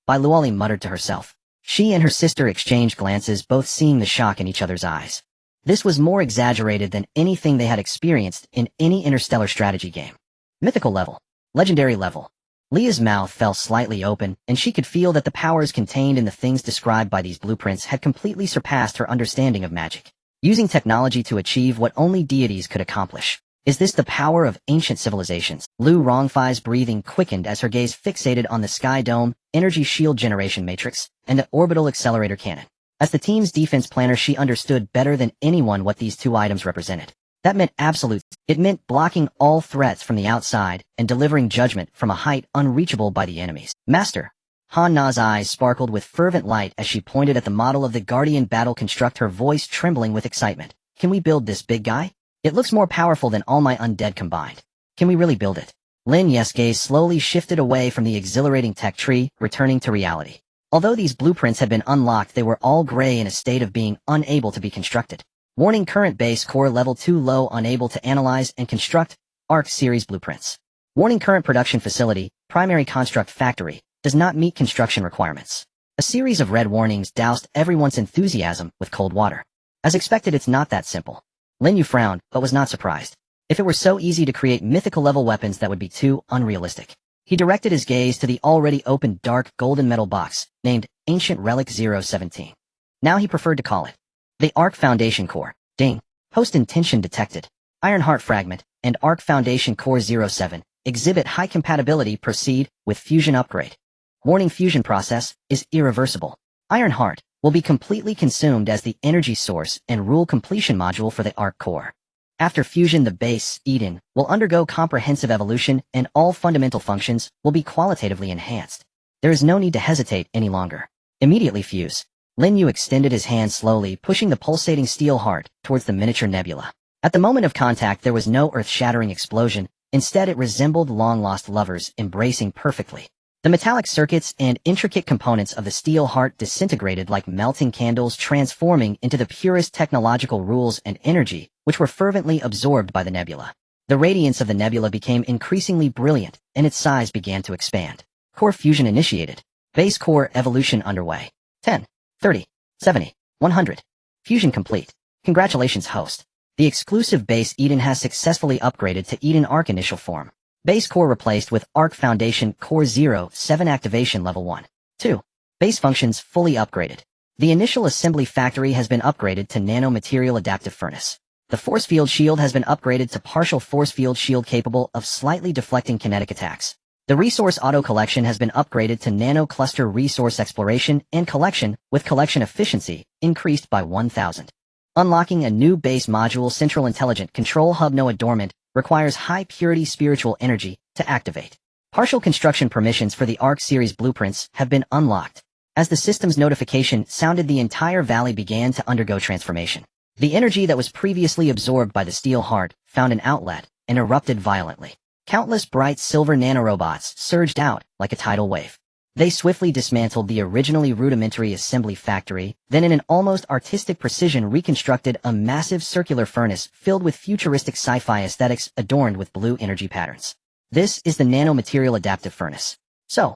Bai Luoli muttered to herself. She and her sister exchanged glances, both seeing the shock in each other's eyes. This was more exaggerated than anything they had experienced in any interstellar strategy game. Mythical level. Legendary level. Leah's mouth fell slightly open, and she could feel that the powers contained in the things described by these blueprints had completely surpassed her understanding of magic. Using technology to achieve what only deities could accomplish. Is this the power of ancient civilizations? Lu Rongfei's breathing quickened as her gaze fixated on the Sky Dome, Energy Shield Generation Matrix, and the Orbital Accelerator Cannon. As the team's defense planner, she understood better than anyone what these two items represented. That meant absolute. It meant blocking all threats from the outside and delivering judgment from a height unreachable by the enemies. Master. Han Na's eyes sparkled with fervent light as she pointed at the model of the Guardian Battle Construct, her voice trembling with excitement. Can we build this big guy? It looks more powerful than all my undead combined. Can we really build it? Lin Yu's gaze slowly shifted away from the exhilarating tech tree, returning to reality. Although these blueprints had been unlocked, they were all gray, in a state of being unable to be constructed. Warning: current base core level 2 low, unable to analyze and construct ARC series blueprints. Warning: current production facility, primary construct factory, does not meet construction requirements. A series of red warnings doused everyone's enthusiasm with cold water. As expected, it's not that simple. Lin Yu frowned, but was not surprised. If it were so easy to create mythical-level weapons, that would be too unrealistic. He directed his gaze to the already opened dark golden metal box, named Ancient Relic 017. Now he preferred to call it the Arc Foundation Core. Ding. Host intention detected. Ironheart Fragment and Arc Foundation Core 07 exhibit high compatibility. Proceed with fusion upgrade. Warning: fusion process is irreversible. Ironheart will be completely consumed as the energy source and rule completion module for the Arc Core. After fusion, the base, Eden, will undergo comprehensive evolution and all fundamental functions will be qualitatively enhanced. There is no need to hesitate any longer. Immediately fuse. Lin Yu extended his hand slowly, pushing the pulsating steel heart towards the miniature nebula. At the moment of contact, there was no earth-shattering explosion. Instead, it resembled long-lost lovers embracing perfectly. The metallic circuits and intricate components of the steel heart disintegrated like melting candles, transforming into the purest technological rules and energy, which were fervently absorbed by the nebula. The radiance of the nebula became increasingly brilliant, and its size began to expand. Core fusion initiated. Base core evolution underway. 10, 30, 70, 100. Fusion complete. Congratulations, host. The exclusive base Eden has successfully upgraded to Eden Arc initial form. Base core replaced with Arc Foundation Core 07 activation level 1. 2. Base functions fully upgraded. The initial assembly factory has been upgraded to nanomaterial adaptive furnace. The force field shield has been upgraded to partial force field shield capable of slightly deflecting kinetic attacks. The resource auto collection has been upgraded to nano cluster resource exploration and collection with collection efficiency increased by 1000. Unlocking a new base module. Central Intelligent Control Hub Noah Dormant requires high-purity spiritual energy to activate. Partial construction permissions for the Arc Series blueprints have been unlocked. As the system's notification sounded, the entire valley began to undergo transformation. The energy that was previously absorbed by the steel heart found an outlet and erupted violently. Countless bright silver nanorobots surged out like a tidal wave. They swiftly dismantled the originally rudimentary assembly factory, then in an almost artistic precision reconstructed a massive circular furnace filled with futuristic sci-fi aesthetics adorned with blue energy patterns. This is the nanomaterial adaptive furnace. So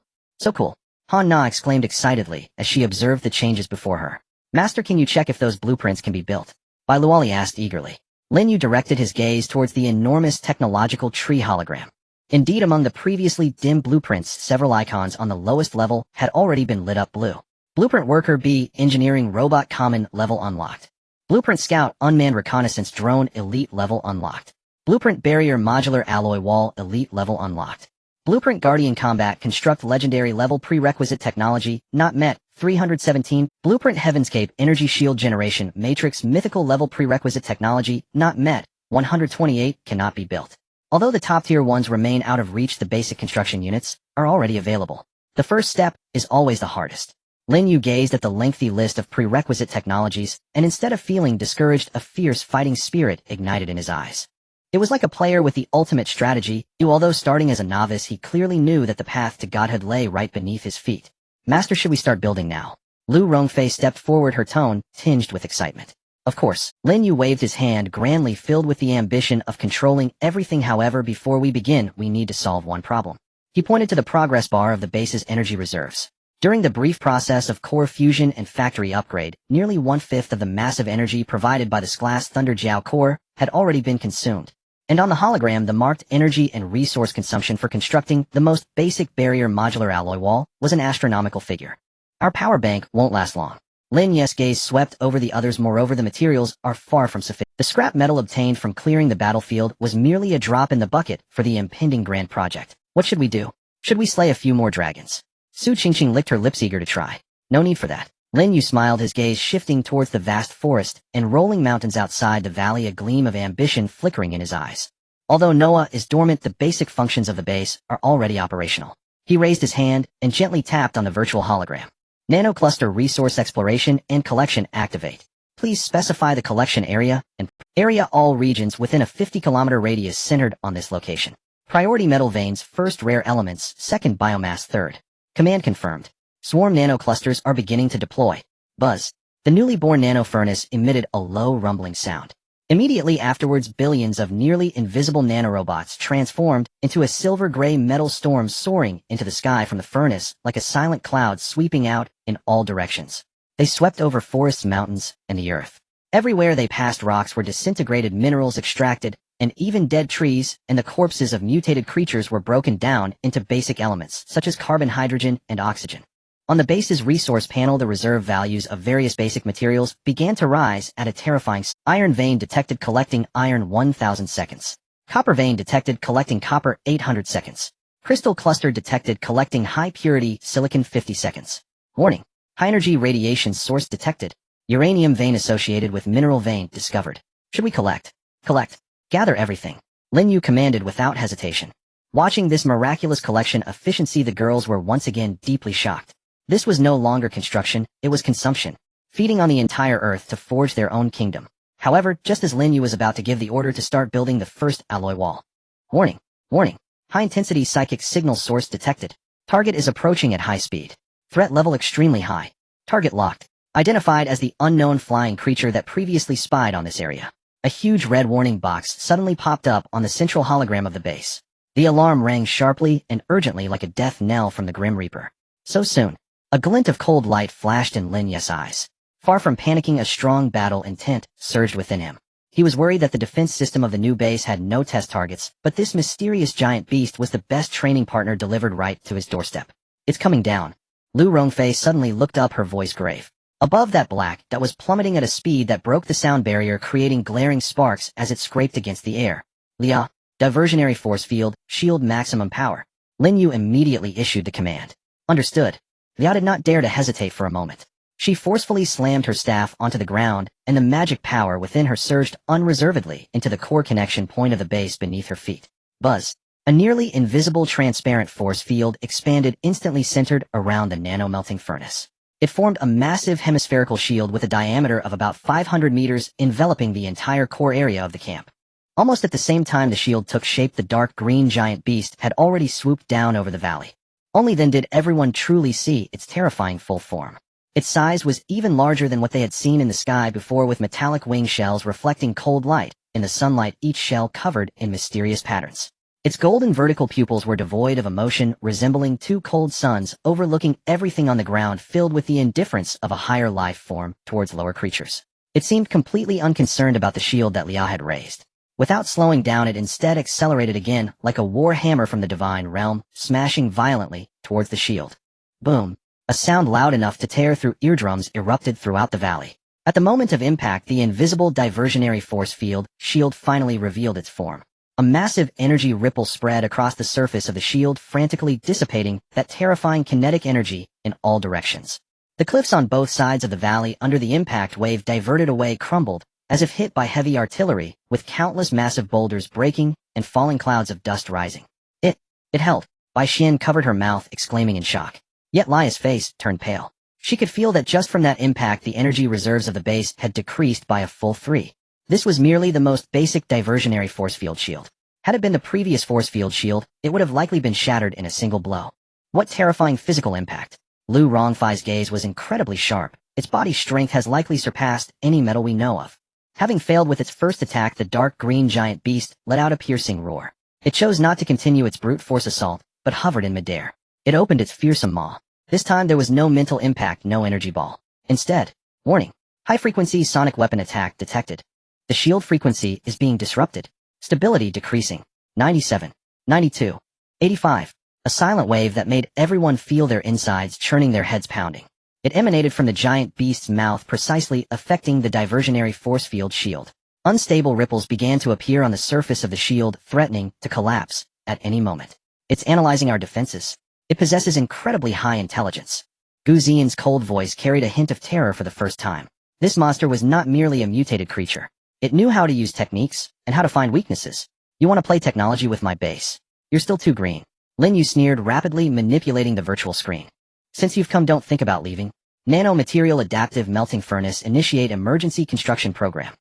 cool. Han Na exclaimed excitedly as she observed the changes before her. Master, can you check if those blueprints can be built? Bai Luoli asked eagerly. Lin Yu directed his gaze towards the enormous technological tree hologram. Indeed, among the previously dim blueprints, several icons on the lowest level had already been lit up blue. Blueprint Worker B, Engineering Robot Common level unlocked. Blueprint Scout Unmanned Reconnaissance Drone Elite level unlocked. Blueprint Barrier Modular Alloy Wall Elite level unlocked. Blueprint Guardian Combat Construct Legendary Level Prerequisite Technology Not Met 317. Blueprint Heavenscape Energy Shield Generation Matrix Mythical Level Prerequisite Technology Not Met 128 cannot be built. Although the top-tier ones remain out of reach, the basic construction units are already available. The first step is always the hardest. Lin Yu gazed at the lengthy list of prerequisite technologies, and instead of feeling discouraged, a fierce fighting spirit ignited in his eyes. It was like a player with the ultimate strategy. Although starting as a novice, he clearly knew that the path to godhood lay right beneath his feet. Master, should we start building now? Lu Rongfei stepped forward, her tone tinged with excitement. Of course. Lin Yu waved his hand, grandly filled with the ambition of controlling everything. However, before we begin, we need to solve one problem. He pointed to the progress bar of the base's energy reserves. During the brief process of core fusion and factory upgrade, nearly 1/5 of the massive energy provided by the glass Thunder Jiao core had already been consumed. And on the hologram, the marked energy and resource consumption for constructing the most basic barrier modular alloy wall was an astronomical figure. Our power bank won't last long. Lin Yu's gaze swept over the others. Moreover, the materials are far from sufficient. The scrap metal obtained from clearing the battlefield was merely a drop in the bucket for the impending grand project. What should we do? Should we slay a few more dragons? Su Qingqing licked her lips, eager to try. No need for that. Lin Yu smiled, his gaze shifting towards the vast forest and rolling mountains outside the valley, a gleam of ambition flickering in his eyes. Although Noah is dormant, the basic functions of the base are already operational. He raised his hand and gently tapped on the virtual hologram. Nanocluster Resource Exploration and Collection activate. Please specify the collection area and area. All regions within a 50-kilometer radius centered on this location. Priority metal veins, first rare elements, second biomass, third. Command confirmed. Swarm nanoclusters are beginning to deploy. Buzz. The newly born nano furnace emitted a low rumbling sound. Immediately afterwards, billions of nearly invisible nanorobots transformed into a silver-gray metal storm soaring into the sky from the furnace like a silent cloud sweeping out in all directions. They swept over forests, mountains, and the earth. Everywhere they passed, rocks were disintegrated, minerals extracted, and even dead trees and the corpses of mutated creatures were broken down into basic elements such as carbon, hydrogen, and oxygen. On the base's resource panel, the reserve values of various basic materials began to rise at a terrifying iron vein detected collecting iron 1000 seconds. Copper vein detected collecting copper 800 seconds. Crystal cluster detected collecting high-purity silicon 50 seconds. Warning. High-energy radiation source detected. Uranium vein associated with mineral vein discovered. Should we collect? Collect. Gather everything. Lin Yu commanded without hesitation. Watching this miraculous collection efficiency, the girls were once again deeply shocked. This was no longer construction, it was consumption, feeding on the entire Earth to forge their own kingdom. However, just as Lin Yu was about to give the order to start building the first alloy wall. Warning. Warning. High-intensity psychic signal source detected. Target is approaching at high speed. Threat level extremely high. Target locked. Identified as the unknown flying creature that previously spied on this area. A huge red warning box suddenly popped up on the central hologram of the base. The alarm rang sharply and urgently like a death knell from the Grim Reaper. So soon. A glint of cold light flashed in Lin Yu's eyes. Far from panicking, a strong battle intent surged within him. He was worried that the defense system of the new base had no test targets, but this mysterious giant beast was the best training partner delivered right to his doorstep. It's coming down. Lu Rongfei suddenly looked up, her voice grave. Above that black that was plummeting at a speed that broke the sound barrier, creating glaring sparks as it scraped against the air. Lia, diversionary force field, shield maximum power. Lin Yu immediately issued the command. Understood. Lia did not dare to hesitate for a moment. She forcefully slammed her staff onto the ground, and the magic power within her surged unreservedly into the core connection point of the base beneath her feet. Buzz. A nearly invisible transparent force field expanded, instantly centered around the nano-melting furnace. It formed a massive hemispherical shield with a diameter of about 500 meters, enveloping the entire core area of the camp. Almost at the same time the shield took shape, the dark green giant beast had already swooped down over the valley. Only then did everyone truly see its terrifying full form. Its size was even larger than what they had seen in the sky before, with metallic wing shells reflecting cold light in the sunlight, each shell covered in mysterious patterns. Its golden vertical pupils were devoid of emotion, resembling two cold suns overlooking everything on the ground, filled with the indifference of a higher life form towards lower creatures. It seemed completely unconcerned about the shield that Lia had raised. Without slowing down, it instead accelerated again like a war hammer from the divine realm, smashing violently towards the shield. Boom. A sound loud enough to tear through eardrums erupted throughout the valley. At the moment of impact, the invisible diversionary force field shield finally revealed its form. A massive energy ripple spread across the surface of the shield, frantically dissipating that terrifying kinetic energy in all directions. The cliffs on both sides of the valley under the impact wave diverted away, crumbled, as if hit by heavy artillery, with countless massive boulders breaking and falling clouds of dust rising. It held. Bai Xian covered her mouth, exclaiming in shock. Yet Lia's face turned pale. She could feel that just from that impact the energy reserves of the base had decreased by a full 3. This was merely the most basic diversionary force field shield. Had it been the previous force field shield, it would have likely been shattered in a single blow. What terrifying physical impact! Lu Rongfei's gaze was incredibly sharp. Its body strength has likely surpassed any metal we know of. Having failed with its first attack, the dark green giant beast let out a piercing roar. It chose not to continue its brute force assault, but hovered in midair. It opened its fearsome maw. This time there was no mental impact, no energy ball. Instead, warning. High-frequency sonic weapon attack detected. The shield frequency is being disrupted. Stability decreasing. 97. 92. 85. A silent wave that made everyone feel their insides churning, their heads pounding. It emanated from the giant beast's mouth, precisely affecting the diversionary force field shield. Unstable ripples began to appear on the surface of the shield, threatening to collapse at any moment. It's analyzing our defenses. It possesses incredibly high intelligence. Gu Xian's cold voice carried a hint of terror for the first time. This monster was not merely a mutated creature. It knew how to use techniques and how to find weaknesses. You want to play technology with my base? You're still too green. Lin Yu sneered, rapidly manipulating the virtual screen. Since you've come, don't think about leaving. Nanomaterial adaptive melting furnace, initiate emergency construction program.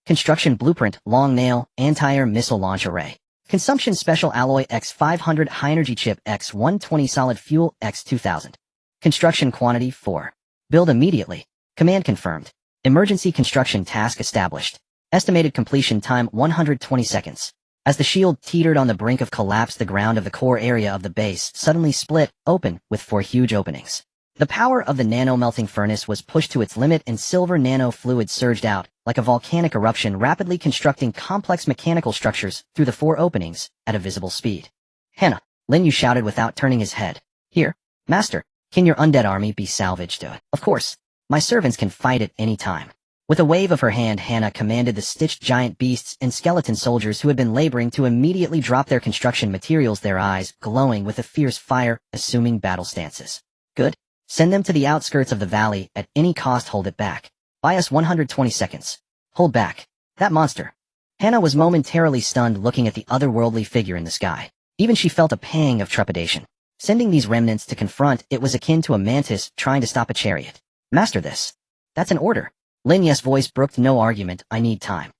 Construction blueprint, long nail, anti-air missile launch array. Consumption special alloy X500 high energy chip X120 solid fuel X2000. Construction quantity 4. Build immediately. Command confirmed. Emergency construction task established. Estimated completion time 120 seconds. As the shield teetered on the brink of collapse, the ground of the core area of the base suddenly split open with 4 huge openings. The power of the nano-melting furnace was pushed to its limit, and silver nano fluid surged out, like a volcanic eruption rapidly constructing complex mechanical structures through the 4 openings at a visible speed. Hannah, Lin Yu shouted without turning his head. Here, Master, can your undead army be salvaged? Of course, my servants can fight at any time. With a wave of her hand, Hannah commanded the stitched giant beasts and skeleton soldiers who had been laboring to immediately drop their construction materials, their eyes glowing with a fierce fire, assuming battle stances. Good. Send them to the outskirts of the valley at any cost. Hold it back. Buy us 120 seconds. Hold back. That monster. Hannah was momentarily stunned looking at the otherworldly figure in the sky. Even she felt a pang of trepidation. Sending these remnants to confront it was akin to a mantis trying to stop a chariot. Master this. That's an order. Lin Yu's voice brooked no argument. I need time.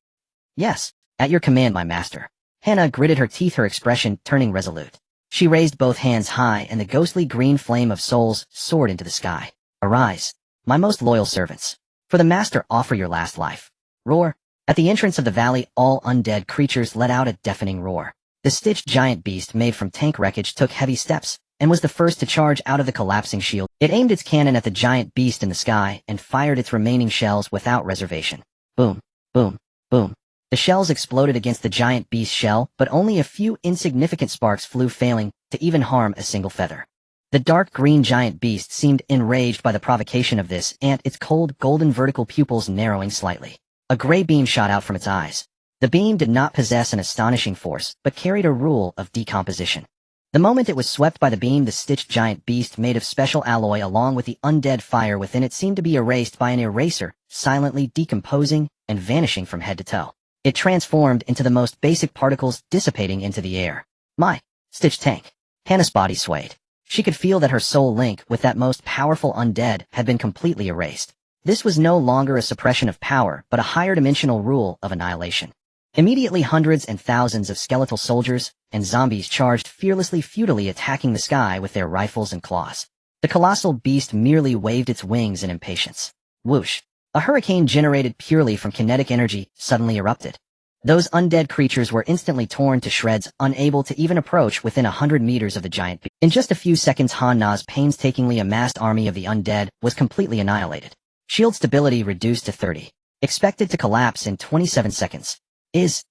Yes, at your command, my master. Hannah gritted her teeth, her expression turning resolute. She raised both hands high and the ghostly green flame of souls soared into the sky. Arise, my most loyal servants. For the master offer your last life. Roar. At the entrance of the valley, all undead creatures let out a deafening roar. The stitched giant beast made from tank wreckage took heavy steps and was the first to charge out of the collapsing shield. It aimed its cannon at the giant beast in the sky and fired its remaining shells without reservation. Boom, boom, boom. The shells exploded against the giant beast's shell, but only a few insignificant sparks flew, failing to even harm a single feather. The dark green giant beast seemed enraged by the provocation of this, and its cold golden vertical pupils narrowing slightly. A gray beam shot out from its eyes. The beam did not possess an astonishing force, but carried a rule of decomposition. The moment it was swept by the beam, the stitched giant beast made of special alloy along with the undead fire within it seemed to be erased by an eraser, silently decomposing and vanishing from head to toe. It transformed into the most basic particles, dissipating into the air. My stitched tank. Hannah's body swayed. She could feel that her soul link with that most powerful undead had been completely erased. This was no longer a suppression of power, but a higher dimensional rule of annihilation. Immediately hundreds and thousands of skeletal soldiers and zombies charged fearlessly, futilely attacking the sky with their rifles and claws. The colossal beast merely waved its wings in impatience. Whoosh! A hurricane generated purely from kinetic energy suddenly erupted. Those undead creatures were instantly torn to shreds, unable to even approach within 100 meters of the giant beast. In just a few seconds, Han Na's painstakingly amassed army of the undead was completely annihilated. Shield stability reduced to 30. Expected to collapse in 27 seconds. Is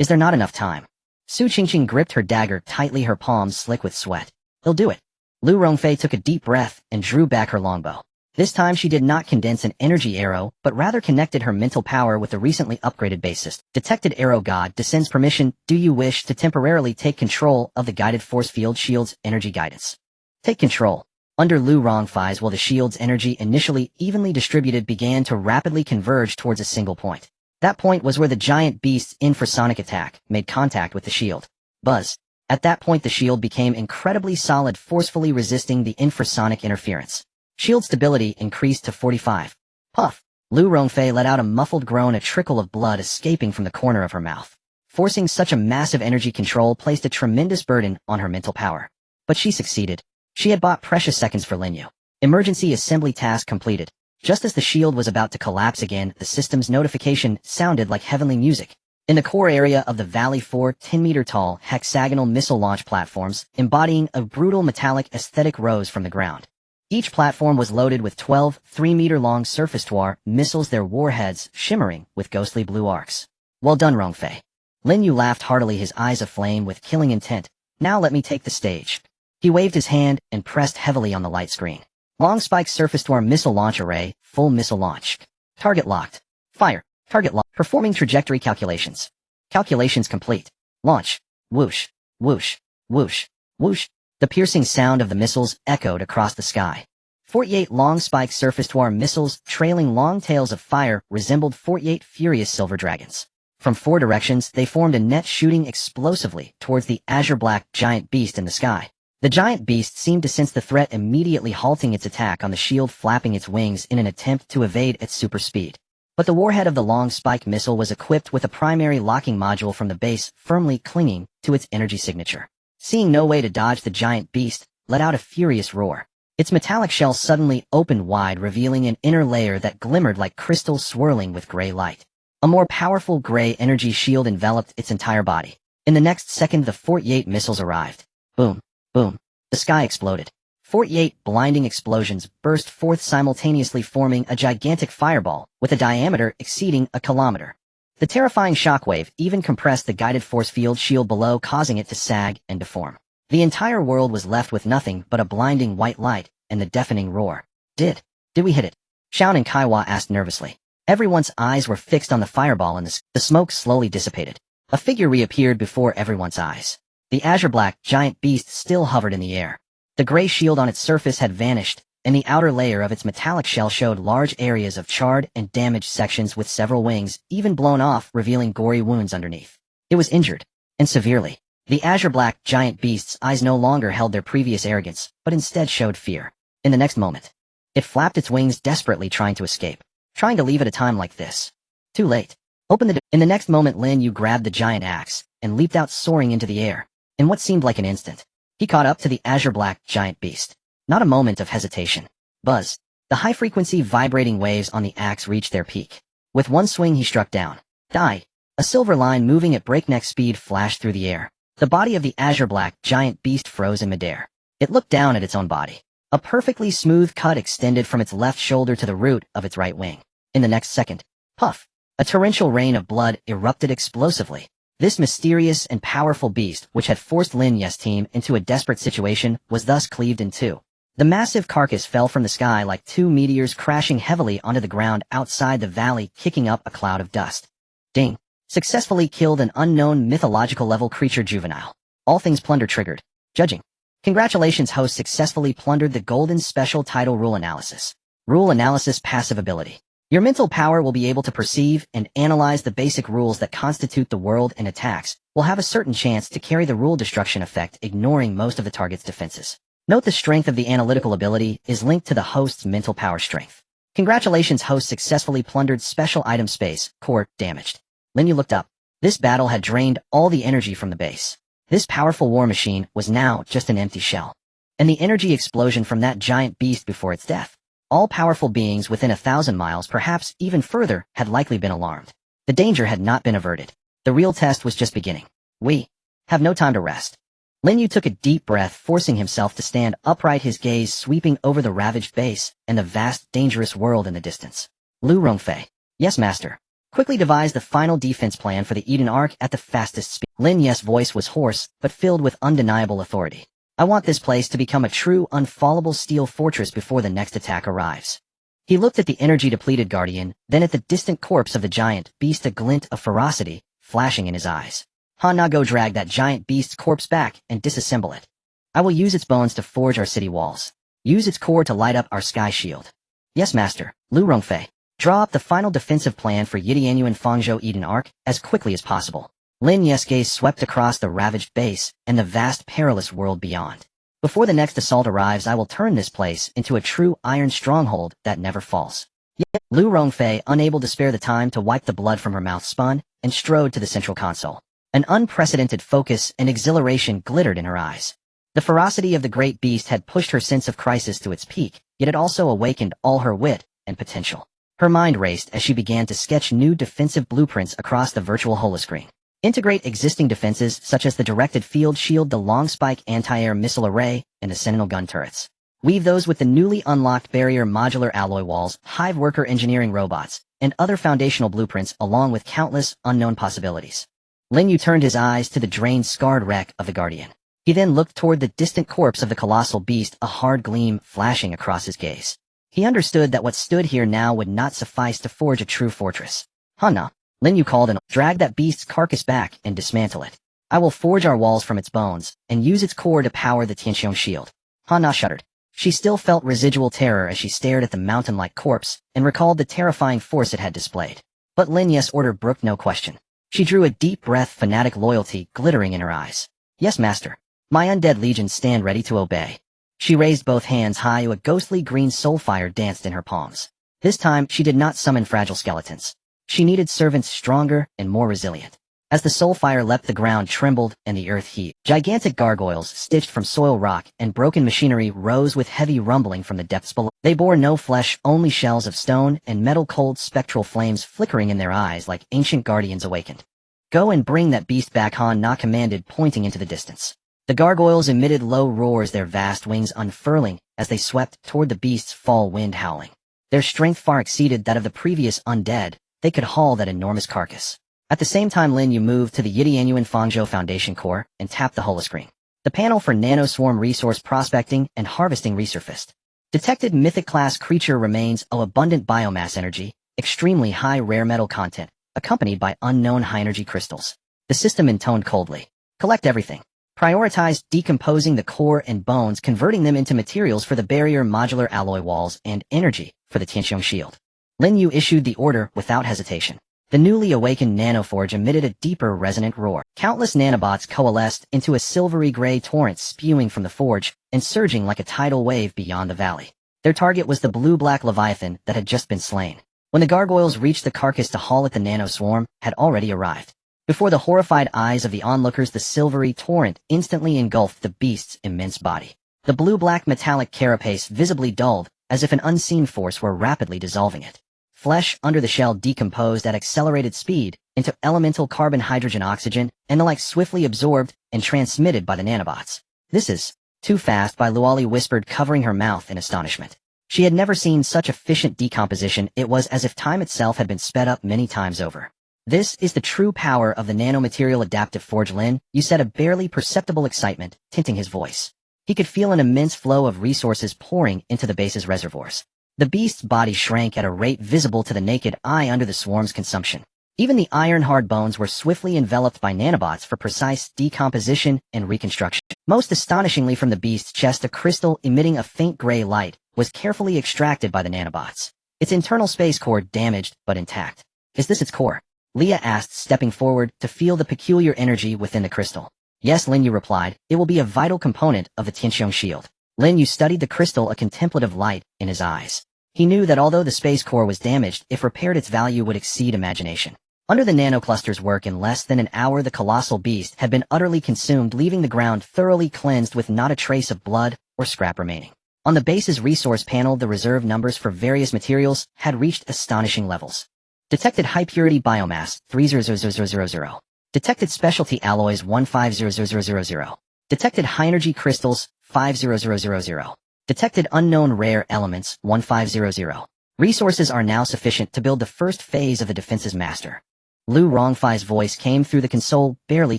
there not enough time? Su Qingqing gripped her dagger tightly, her palms slick with sweat. He'll do it. Lu Rongfei took a deep breath and drew back her longbow. This time she did not condense an energy arrow, but rather connected her mental power with the recently upgraded bassist. Detected arrow god descends permission. Do you wish to temporarily take control of the guided force field shield's energy guidance? Take control. Under Lu Rongfei's, while the shield's energy, initially evenly distributed, began to rapidly converge towards a single point. That point was where the giant beast's infrasonic attack made contact with the shield. Buzz. At that point the shield became incredibly solid, forcefully resisting the infrasonic interference. Shield stability increased to 45. Puff. Lu Rongfei let out a muffled groan, a trickle of blood escaping from the corner of her mouth. Forcing such a massive energy control placed a tremendous burden on her mental power. But she succeeded. She had bought precious seconds for Lin Yu. Emergency assembly task completed. Just as the shield was about to collapse again, the system's notification sounded like heavenly music. In the core area of the valley, 4 10-meter-tall hexagonal missile launch platforms, embodying a brutal metallic aesthetic, rose from the ground. Each platform was loaded with 12 3-meter-long surface-to-air missiles, their warheads shimmering with ghostly blue arcs. Well done, Rongfei. Lin Yu laughed heartily, his eyes aflame with killing intent. Now let me take the stage. He waved his hand and pressed heavily on the light screen. Long spike surface-to-air missile launch array, full missile launch. Target locked. Fire. Target locked. Performing trajectory calculations. Calculations complete. Launch. Whoosh. Whoosh. Whoosh. Whoosh. The piercing sound of the missiles echoed across the sky. 48 long spike surface-to-air missiles, trailing long tails of fire, resembled 48 furious silver dragons. From 4 directions, they formed a net, shooting explosively towards the azure-black giant beast in the sky. The giant beast seemed to sense the threat, immediately halting its attack on the shield, flapping its wings in an attempt to evade at super speed. But the warhead of the long spike missile was equipped with a primary locking module from the base, firmly clinging to its energy signature. Seeing no way to dodge, the giant beast let out a furious roar. Its metallic shell suddenly opened wide, revealing an inner layer that glimmered like crystal, swirling with gray light. A more powerful gray energy shield enveloped its entire body. In the next second, the 48 missiles arrived. Boom. Boom. The sky exploded. 48 blinding explosions burst forth simultaneously, forming a gigantic fireball with a diameter exceeding a kilometer. The terrifying shockwave even compressed the guided force field shield below, causing it to sag and deform. The entire world was left with nothing but a blinding white light and the deafening roar. Did we hit it? Xiao and Kaiwa asked nervously. Everyone's eyes were fixed on the fireball, and the smoke slowly dissipated. A figure reappeared before everyone's eyes. The azure-black giant beast still hovered in the air. The gray shield on its surface had vanished, and the outer layer of its metallic shell showed large areas of charred and damaged sections, with several wings even blown off, revealing gory wounds underneath. It was injured, and severely. The azure-black giant beast's eyes no longer held their previous arrogance, but instead showed fear. In the next moment, it flapped its wings desperately, trying to escape. Trying to leave at a time like this. Too late. In the next moment, Lin Yu grabbed the giant axe and leaped out, soaring into the air. In what seemed like an instant, he caught up to the azure-black giant beast. Not a moment of hesitation. Buzz. The high-frequency vibrating waves on the axe reached their peak. With one swing, he struck down. Die. A silver line moving at breakneck speed flashed through the air. The body of the azure-black giant beast froze in midair. It looked down at its own body. A perfectly smooth cut extended from its left shoulder to the root of its right wing. In the next second, puff, a torrential rain of blood erupted explosively. This mysterious and powerful beast, which had forced Lin Yu's team into a desperate situation, was thus cleaved in two. The massive carcass fell from the sky like two meteors, crashing heavily onto the ground outside the valley, kicking up a cloud of dust. Ding. Successfully killed an unknown mythological level creature juvenile. All things plunder triggered. Judging. Congratulations, host successfully plundered the golden special title Rule Analysis. Rule Analysis passive ability. Your mental power will be able to perceive and analyze the basic rules that constitute the world, and attacks will have a certain chance to carry the rule destruction effect, ignoring most of the target's defenses. Note the strength of the analytical ability is linked to the host's mental power strength. Congratulations, host successfully plundered special item space, core, damaged. Lin Yu looked up. This battle had drained all the energy from the base. This powerful war machine was now just an empty shell. And the energy explosion from that giant beast before its death. All powerful beings within 1,000 miles, perhaps even further, had likely been alarmed. The danger had not been averted. The real test was just beginning. We have no time to rest. Lin Yu took a deep breath, forcing himself to stand upright, his gaze sweeping over the ravaged base and the vast, dangerous world in the distance. Lu Rongfei. Yes, master. Quickly devise the final defense plan for the Eden Arc at the fastest speed. Lin Yu's voice was hoarse, but filled with undeniable authority. I want this place to become a true, unfallable steel fortress before the next attack arrives. He looked at the energy-depleted guardian, then at the distant corpse of the giant beast, a glint of ferocity flashing in his eyes. Now go drag that giant beast's corpse back and disassemble it. I will use its bones to forge our city walls. Use its core to light up our sky shield. Yes, master. Lu Rongfei. Draw up the final defensive plan for Yidianyu and Fangzhou Eden Arc as quickly as possible. Lin Yu's gaze swept across the ravaged base and the vast, perilous world beyond. Before the next assault arrives, I will turn this place into a true iron stronghold that never falls. Yet, Lu Rongfei, unable to spare the time to wipe the blood from her mouth, spun and strode to the central console. An unprecedented focus and exhilaration glittered in her eyes. The ferocity of the great beast had pushed her sense of crisis to its peak, yet it also awakened all her wit and potential. Her mind raced as she began to sketch new defensive blueprints across the virtual holoscreen. Integrate existing defenses such as the directed field shield, the long spike anti-air missile array, and the sentinel gun turrets. Weave those with the newly unlocked barrier modular alloy walls, hive worker engineering robots, and other foundational blueprints, along with countless unknown possibilities. Lin Yu turned his eyes to the drained, scarred wreck of the Guardian. He then looked toward the distant corpse of the colossal beast, a hard gleam flashing across his gaze. He understood that what stood here now would not suffice to forge a true fortress. Hanna, Lin Yu called, and drag that beast's carcass back and dismantle it. I will forge our walls from its bones, and use its core to power the Tianxiong shield. Hanna shuddered. She still felt residual terror as she stared at the mountain-like corpse, and recalled the terrifying force it had displayed. But Lin Yu's order brooked no question. She drew a deep breath, fanatic loyalty glittering in her eyes. Yes, master. My undead legions stand ready to obey. She raised both hands high, a ghostly green soulfire danced in her palms. This time, she did not summon fragile skeletons. She needed servants stronger and more resilient. As the soulfire leapt, the ground trembled and the earth heaved. Gigantic gargoyles, stitched from soil rock and broken machinery, rose with heavy rumbling from the depths below. They bore no flesh, only shells of stone and metal, cold spectral flames flickering in their eyes like ancient guardians awakened. Go and bring that beast back, Han Na commanded, pointing into the distance. The gargoyles emitted low roars, their vast wings unfurling as they swept toward the beast's fall wind howling. Their strength far exceeded that of the previous undead. They could haul that enormous carcass. At the same time, Lin Yu moved to the Yidianuan Fangzhou Foundation core and tapped the holoscreen. The panel for nanoswarm resource prospecting and harvesting resurfaced. Detected mythic-class creature remains of abundant biomass energy, extremely high rare metal content, accompanied by unknown high-energy crystals. The system intoned coldly. Collect everything. Prioritize decomposing the core and bones, converting them into materials for the barrier modular alloy walls and energy for the Tianxiong shield. Lin Yu issued the order without hesitation. The newly awakened nanoforge emitted a deeper resonant roar. Countless nanobots coalesced into a silvery gray torrent spewing from the forge and surging like a tidal wave beyond the valley. Their target was the blue-black leviathan that had just been slain. When the gargoyles reached the carcass to haul at, the nanoswarm had already arrived. Before the horrified eyes of the onlookers, the silvery torrent instantly engulfed the beast's immense body. The blue-black metallic carapace visibly dulled, as if an unseen force were rapidly dissolving it. Flesh under the shell decomposed at accelerated speed into elemental carbon, hydrogen, oxygen, and the like, swiftly absorbed and transmitted by the nanobots. "This is too fast," Luali whispered, covering her mouth in astonishment. She had never seen such efficient decomposition. It was as if time itself had been sped up many times over. "This is the true power of the nanomaterial adaptive forge, Lin," Yu said, a barely perceptible excitement tinting his voice. He could feel an immense flow of resources pouring into the base's reservoirs. The beast's body shrank at a rate visible to the naked eye under the swarm's consumption. Even the iron-hard bones were swiftly enveloped by nanobots for precise decomposition and reconstruction. Most astonishingly, from the beast's chest, a crystal emitting a faint gray light was carefully extracted by the nanobots. Its internal space core damaged but intact. "Is this its core?" Leah asked, stepping forward to feel the peculiar energy within the crystal. "Yes," Lin Yu replied. "It will be a vital component of the Tianxiong shield." Lin Yu studied the crystal, a contemplative light in his eyes. He knew that although the space core was damaged, if repaired, its value would exceed imagination. Under the nanocluster's work, in less than an hour, the colossal beast had been utterly consumed, leaving the ground thoroughly cleansed with not a trace of blood or scrap remaining. On the base's resource panel, the reserve numbers for various materials had reached astonishing levels. Detected high-purity biomass, 300000. Detected specialty alloys, 150000. Detected high-energy crystals, 50000. Detected unknown rare elements, 1500. Resources are now sufficient to build the first phase of the defense's master. Lu Rongfei's voice came through the console, barely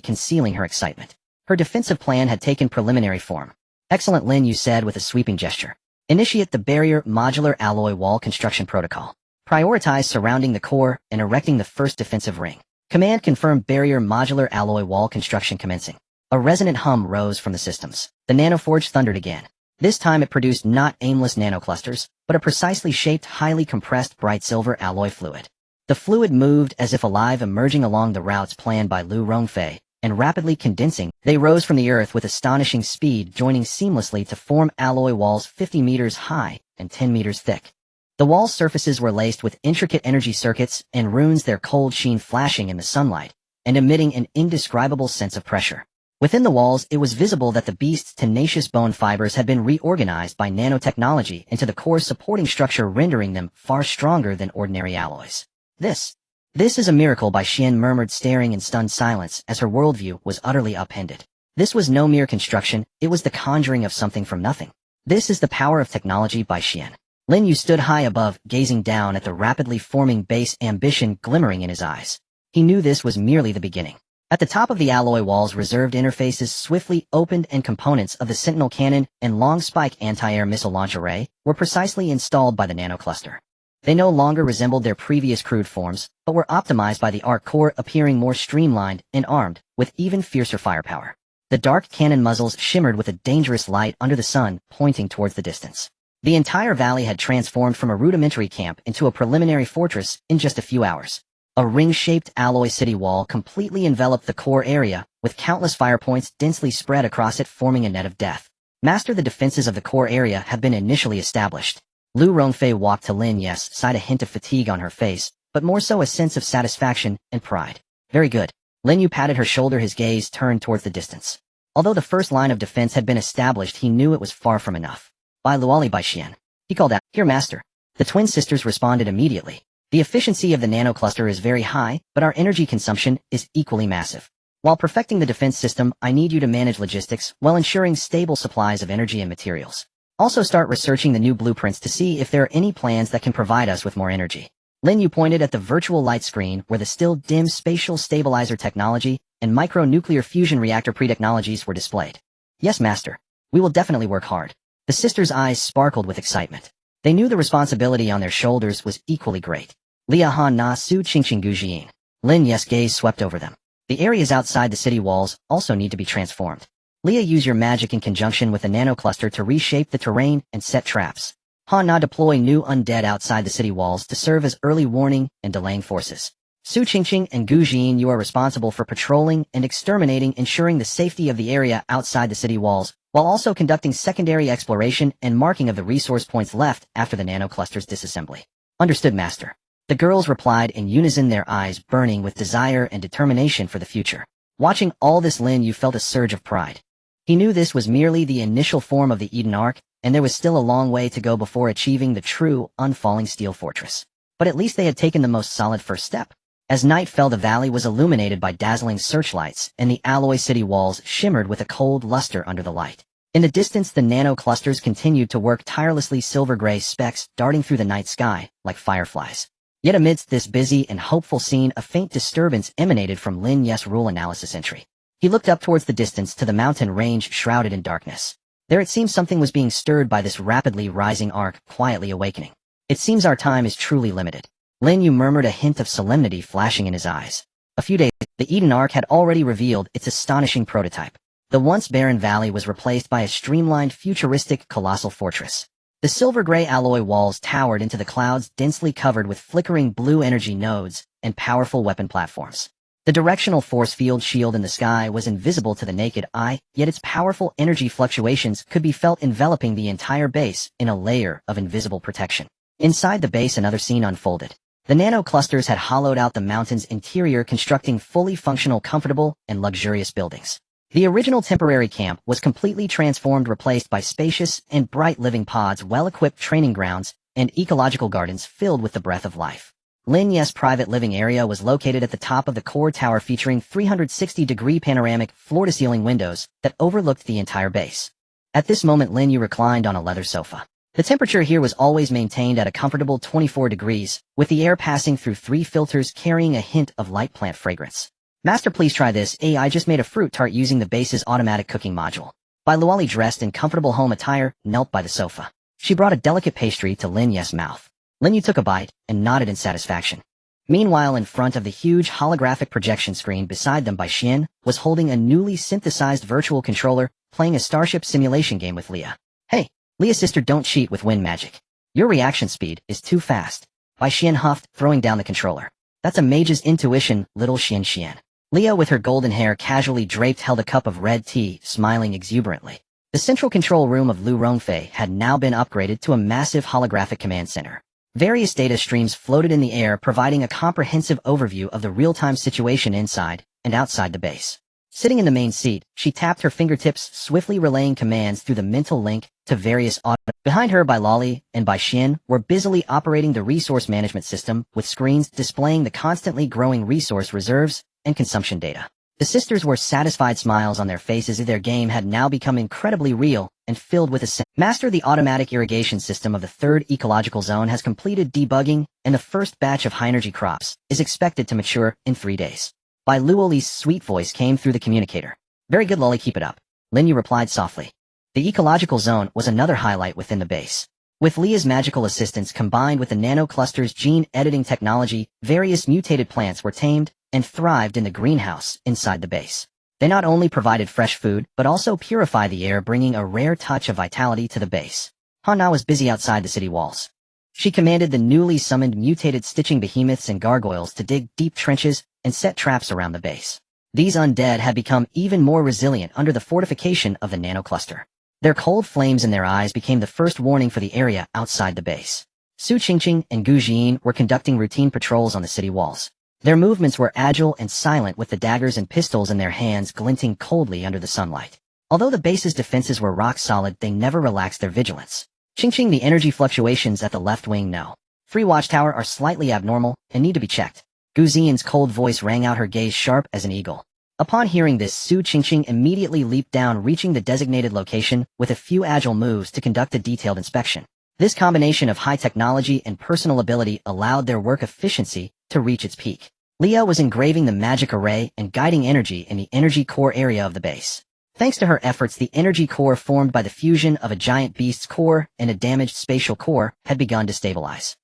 concealing her excitement. Her defensive plan had taken preliminary form. "Excellent," Lin Yu said with a sweeping gesture. "Initiate the barrier modular alloy wall construction protocol. Prioritize surrounding the core and erecting the first defensive ring." Command confirmed. Barrier modular alloy wall construction commencing. A resonant hum rose from the systems. The nanoforge thundered again. This time it produced not aimless nanoclusters, but a precisely shaped, highly compressed bright silver alloy fluid. The fluid moved as if alive, emerging along the routes planned by Lu Rongfei, and rapidly condensing. They rose from the earth with astonishing speed, joining seamlessly to form alloy walls 50 meters high and 10 meters thick. The wall surfaces were laced with intricate energy circuits and runes, their cold sheen flashing in the sunlight and emitting an indescribable sense of pressure. Within the walls, it was visible that the beast's tenacious bone fibers had been reorganized by nanotechnology into the core's supporting structure, rendering them far stronger than ordinary alloys. This is a miracle," Xian murmured, staring in stunned silence as her worldview was utterly upended. This was no mere construction, it was the conjuring of something from nothing. "This is the power of technology," Xian. Lin Yu stood high above, gazing down at the rapidly forming base, ambition glimmering in his eyes. He knew this was merely the beginning. At the top of the alloy walls, reserved interfaces swiftly opened and components of the Sentinel cannon and long spike anti-air missile launch array were precisely installed by the nanocluster. They no longer resembled their previous crude forms, but were optimized by the arc core, appearing more streamlined and armed with even fiercer firepower. The dark cannon muzzles shimmered with a dangerous light under the sun, pointing towards the distance. The entire valley had transformed from a rudimentary camp into a preliminary fortress in just a few hours. A ring-shaped alloy city wall completely enveloped the core area, with countless fire points densely spread across it, forming a net of death. "Master, the defenses of the core area have been initially established." Lu Rongfei walked to Lin Yu, sighed, a hint of fatigue on her face, but more so a sense of satisfaction and pride. "Very good." Lin Yu patted her shoulder, his gaze turned towards the distance. Although the first line of defense had been established, he knew it was far from enough. "By Luali, by Xian." He called out, "Here, master." The twin sisters responded immediately. "The efficiency of the nanocluster is very high, but our energy consumption is equally massive. While perfecting the defense system, I need you to manage logistics while ensuring stable supplies of energy and materials. Also start researching the new blueprints to see if there are any plans that can provide us with more energy. Lin Yu pointed at the virtual light screen where the still dim spatial stabilizer technology and micro-nuclear fusion reactor pre-technologies were displayed. Yes, Master. We will definitely work hard. The sisters' eyes sparkled with excitement. They knew the responsibility on their shoulders was equally great. Lia Han Na Su Qingqing Gu Jiyin. Lin Yu's gaze swept over them. The areas outside the city walls also need to be transformed. Leah, use your magic in conjunction with the nanocluster to reshape the terrain and set traps. Han Na, deploy new undead outside the city walls to serve as early warning and delaying forces. Su Qingqing and Gu Jin, you are responsible for patrolling and exterminating, ensuring the safety of the area outside the city walls, while also conducting secondary exploration and marking of the resource points left after the nanocluster's disassembly. Understood, Master. The girls replied in unison, their eyes burning with desire and determination for the future. Watching all this, Lin Yu felt a surge of pride. He knew this was merely the initial form of the Eden Arc, and there was still a long way to go before achieving the true, unfalling steel fortress. But at least they had taken the most solid first step. As night fell, the valley was illuminated by dazzling searchlights, and the alloy city walls shimmered with a cold luster under the light. In the distance, the nano-clusters continued to work tirelessly, silver-gray specks darting through the night sky like fireflies. Yet amidst this busy and hopeful scene, a faint disturbance emanated from Lin Yu's rule analysis entry. He looked up towards the distance to the mountain range shrouded in darkness. There it seemed something was being stirred by this rapidly rising arc, quietly awakening. It seems our time is truly limited. Lin Yu murmured, a hint of solemnity flashing in his eyes. A few days, the Eden Arc had already revealed its astonishing prototype. The once barren valley was replaced by a streamlined, futuristic, colossal fortress. The silver-gray alloy walls towered into the clouds, densely covered with flickering blue energy nodes and powerful weapon platforms. The directional force field shield in the sky was invisible to the naked eye, yet its powerful energy fluctuations could be felt enveloping the entire base in a layer of invisible protection. Inside the base, another scene unfolded. The nano-clusters had hollowed out the mountain's interior, constructing fully functional, comfortable, and luxurious buildings. The original temporary camp was completely transformed, replaced by spacious and bright living pods, well-equipped training grounds, and ecological gardens filled with the breath of life. Lin Yu's private living area was located at the top of the core tower, featuring 360-degree panoramic, floor-to-ceiling windows that overlooked the entire base. At this moment, Lin Yu reclined on a leather sofa. The temperature here was always maintained at a comfortable 24 degrees, with the air passing through 3 filters carrying a hint of light plant fragrance. Master, please try this. I just made a fruit tart using the base's automatic cooking module. Bai Luoli, dressed in comfortable home attire, knelt by the sofa. She brought a delicate pastry to Lin Yu's mouth. Lin Yu took a bite and nodded in satisfaction. Meanwhile, in front of the huge holographic projection screen beside them, Bai Xian was holding a newly synthesized virtual controller, playing a starship simulation game with Leah. Hey, Leah's sister, don't cheat with wind magic. Your reaction speed is too fast. Bai Xian huffed, throwing down the controller. That's a mage's intuition, little Xian. Leah, with her golden hair casually draped, held a cup of red tea, smiling exuberantly. The central control room of Lu Rongfei had now been upgraded to a massive holographic command center. Various data streams floated in the air, providing a comprehensive overview of the real-time situation inside and outside the base. Sitting in the main seat, she tapped her fingertips, swiftly relaying commands through the mental link to various Behind her, Bai Loli and Bai Xian were busily operating the resource management system, with screens displaying the constantly growing resource reserves and consumption data. The sisters wore satisfied smiles on their faces as their game had now become incredibly real and filled with a Master, the automatic irrigation system of the 3rd ecological zone has completed debugging, and the first batch of high-energy crops is expected to mature in 3 days. Bai Luoli's sweet voice came through the communicator. Very good, Loli, keep it up. Lin Yu replied softly. The ecological zone was another highlight within the base. With Leah's magical assistance combined with the nanocluster's gene editing technology, various mutated plants were tamed and thrived in the greenhouse inside the base. They not only provided fresh food, but also purified the air, bringing a rare touch of vitality to the base. Han Na was busy outside the city walls. She commanded the newly summoned mutated stitching behemoths and gargoyles to dig deep trenches and set traps around the base. These undead had become even more resilient under the fortification of the nanocluster. Their cold flames in their eyes became the first warning for the area outside the base. Su Qingqing and Gu Jin were conducting routine patrols on the city walls. Their movements were agile and silent, with the daggers and pistols in their hands glinting coldly under the sunlight. Although the base's defenses were rock solid, they never relaxed their vigilance. Qingqing, the energy fluctuations at the left wing no. 3 watchtower are slightly abnormal and need to be checked. Gu Xian's cold voice rang out, her gaze sharp as an eagle. Upon hearing this, Su Qingqing immediately leaped down, reaching the designated location with a few agile moves to conduct a detailed inspection. This combination of high technology and personal ability allowed their work efficiency to reach its peak. Leah was engraving the magic array and guiding energy in the energy core area of the base. Thanks to her efforts, the energy core formed by the fusion of a giant beast's core and a damaged spatial core had begun to stabilize.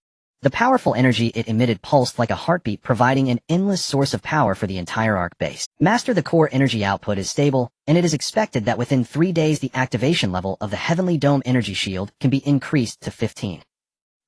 The powerful energy it emitted pulsed like a heartbeat, providing an endless source of power for the entire Arc base. Master, the core energy output is stable, and it is expected that within 3 days the activation level of the Heavenly Dome energy shield can be increased to 15.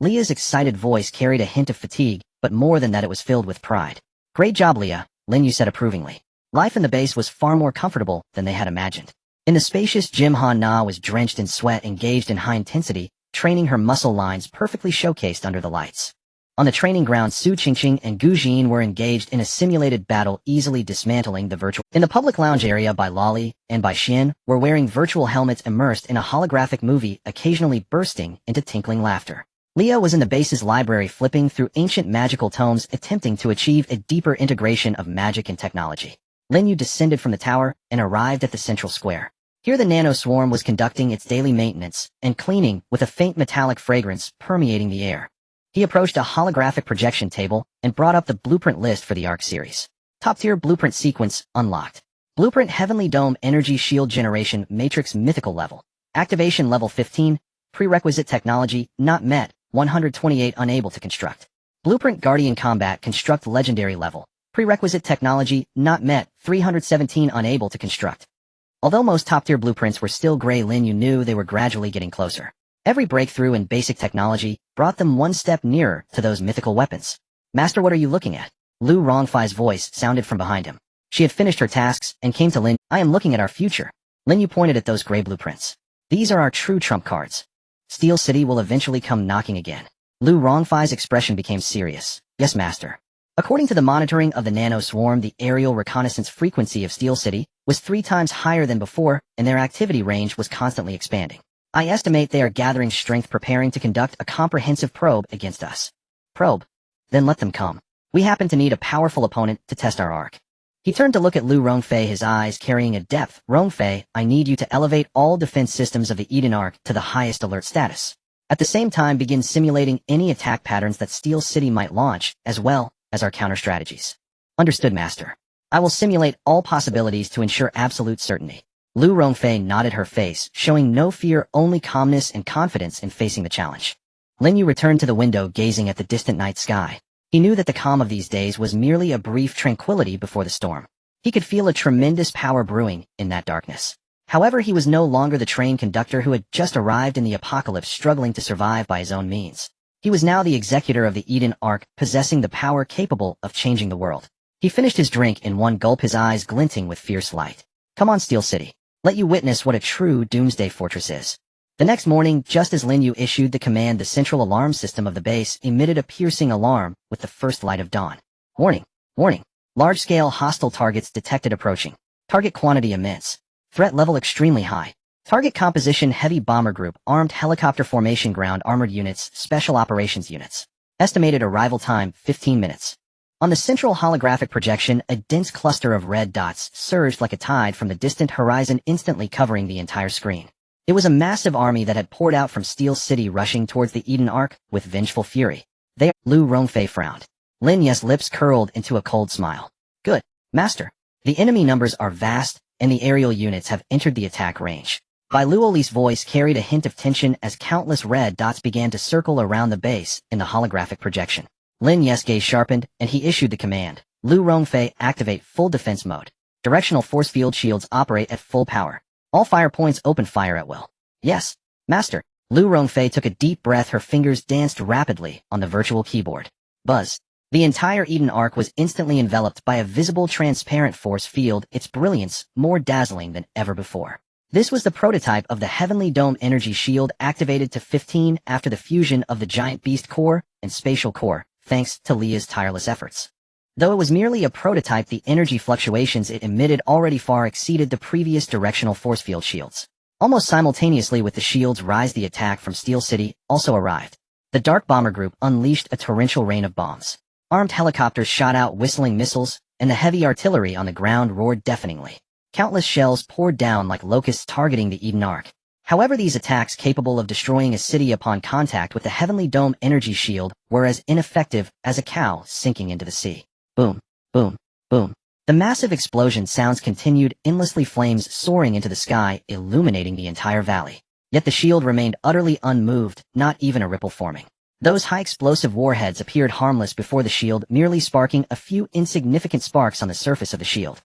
Leah's excited voice carried a hint of fatigue, but more than that it was filled with pride. Great job, Leah, Lin Yu said approvingly. Life in the base was far more comfortable than they had imagined. In the spacious gym, Han Na was drenched in sweat, engaged in high intensity, training her muscle lines perfectly showcased under the lights. On the training ground, Su Qingqing and Gu Jin were engaged in a simulated battle, easily dismantling the virtual. In the public lounge area, Bai Lali and Bai Xian were wearing virtual helmets, immersed in a holographic movie, occasionally bursting into tinkling laughter. Leah was in the base's library, flipping through ancient magical tomes, attempting to achieve a deeper integration of magic and technology. Lin Yu descended from the tower and arrived at the central square. Here the nano swarm was conducting its daily maintenance and cleaning, with a faint metallic fragrance permeating the air. He approached a holographic projection table and brought up the blueprint list for the Arc series. Top-tier blueprint sequence unlocked. Blueprint Heavenly Dome Energy Shield Generation Matrix Mythical Level. Activation Level 15. Prerequisite technology not met, 128 unable to construct. Blueprint Guardian Combat Construct Legendary Level. Prerequisite technology not met, 317 unable to construct. Although most top-tier blueprints were still gray, Lin Yu knew they were gradually getting closer. Every breakthrough in basic technology brought them one step nearer to those mythical weapons. Master, what are you looking at? Lu Rongfei's voice sounded from behind him. She had finished her tasks and came to Lin. I am looking at our future. Lin Yu pointed at those gray blueprints. These are our true trump cards. Steel City will eventually come knocking again. Lu Rongfei's expression became serious. Yes, Master. According to the monitoring of the nano swarm, the aerial reconnaissance frequency of Steel City was 3 times higher than before, and their activity range was constantly expanding. I estimate they are gathering strength, preparing to conduct a comprehensive probe against us. Probe? Then let them come. We happen to need a powerful opponent to test our Arc. He turned to look at Lu Rongfei, his eyes carrying a depth. Rongfei, I need you to elevate all defense systems of the Eden Arc to the highest alert status. At the same time, begin simulating any attack patterns that Steel City might launch, as well as our counter strategies. Understood, Master. I will simulate all possibilities to ensure absolute certainty. Lu Rongfei nodded, her face showing no fear, only calmness and confidence in facing the challenge. Lin Yu returned to the window, gazing at the distant night sky. He knew that the calm of these days was merely a brief tranquility before the storm. He could feel a tremendous power brewing in that darkness. However, he was no longer the trained conductor who had just arrived in the apocalypse, struggling to survive by his own means. He was now the executor of the Eden Arc, possessing the power capable of changing the world. He finished his drink in one gulp, his eyes glinting with fierce light. Come on, Steel City. Let you witness what a true doomsday fortress is. The next morning, just as Lin Yu issued the command, the central alarm system of the base emitted a piercing alarm with the first light of dawn. Warning! Warning! Large-scale hostile targets detected approaching. Target quantity immense. Threat level extremely high. Target composition: heavy bomber group, armed helicopter formation, ground armored units, special operations units. Estimated arrival time, 15 minutes. On the central holographic projection, a dense cluster of red dots surged like a tide from the distant horizon, instantly covering the entire screen. It was a massive army that had poured out from Steel City, rushing towards the Eden Arc with vengeful fury. Lu Rongfei frowned. Lin Yu's lips curled into a cold smile. Good, Master. The enemy numbers are vast, and the aerial units have entered the attack range. Bai Luoli's voice carried a hint of tension as countless red dots began to circle around the base in the holographic projection. Lin Yu's gaze sharpened, and he issued the command. Lu Rongfei, activate full defense mode. Directional force field shields operate at full power. All fire points open fire at will. Yes, Master. Lu Rongfei took a deep breath, her fingers danced rapidly on the virtual keyboard. Buzz. The entire Eden Arc was instantly enveloped by a visible transparent force field, its brilliance more dazzling than ever before. This was the prototype of the Heavenly Dome Energy Shield, activated to 15 after the fusion of the giant beast core and spatial core, thanks to Leah's tireless efforts. Though it was merely a prototype, the energy fluctuations it emitted already far exceeded the previous directional force field shields. Almost simultaneously with the shield's rise, the attack from Steel City also arrived. The Dark Bomber Group unleashed a torrential rain of bombs. Armed helicopters shot out whistling missiles, and the heavy artillery on the ground roared deafeningly. Countless shells poured down like locusts targeting the Eden Ark. However, these attacks capable of destroying a city upon contact with the Heavenly Dome energy shield were as ineffective as a cow sinking into the sea. Boom, boom, boom. The massive explosion sounds continued, endlessly flames soaring into the sky, illuminating the entire valley. Yet the shield remained utterly unmoved, not even a ripple forming. Those high-explosive warheads appeared harmless before the shield, merely sparking a few insignificant sparks on the surface of the shield.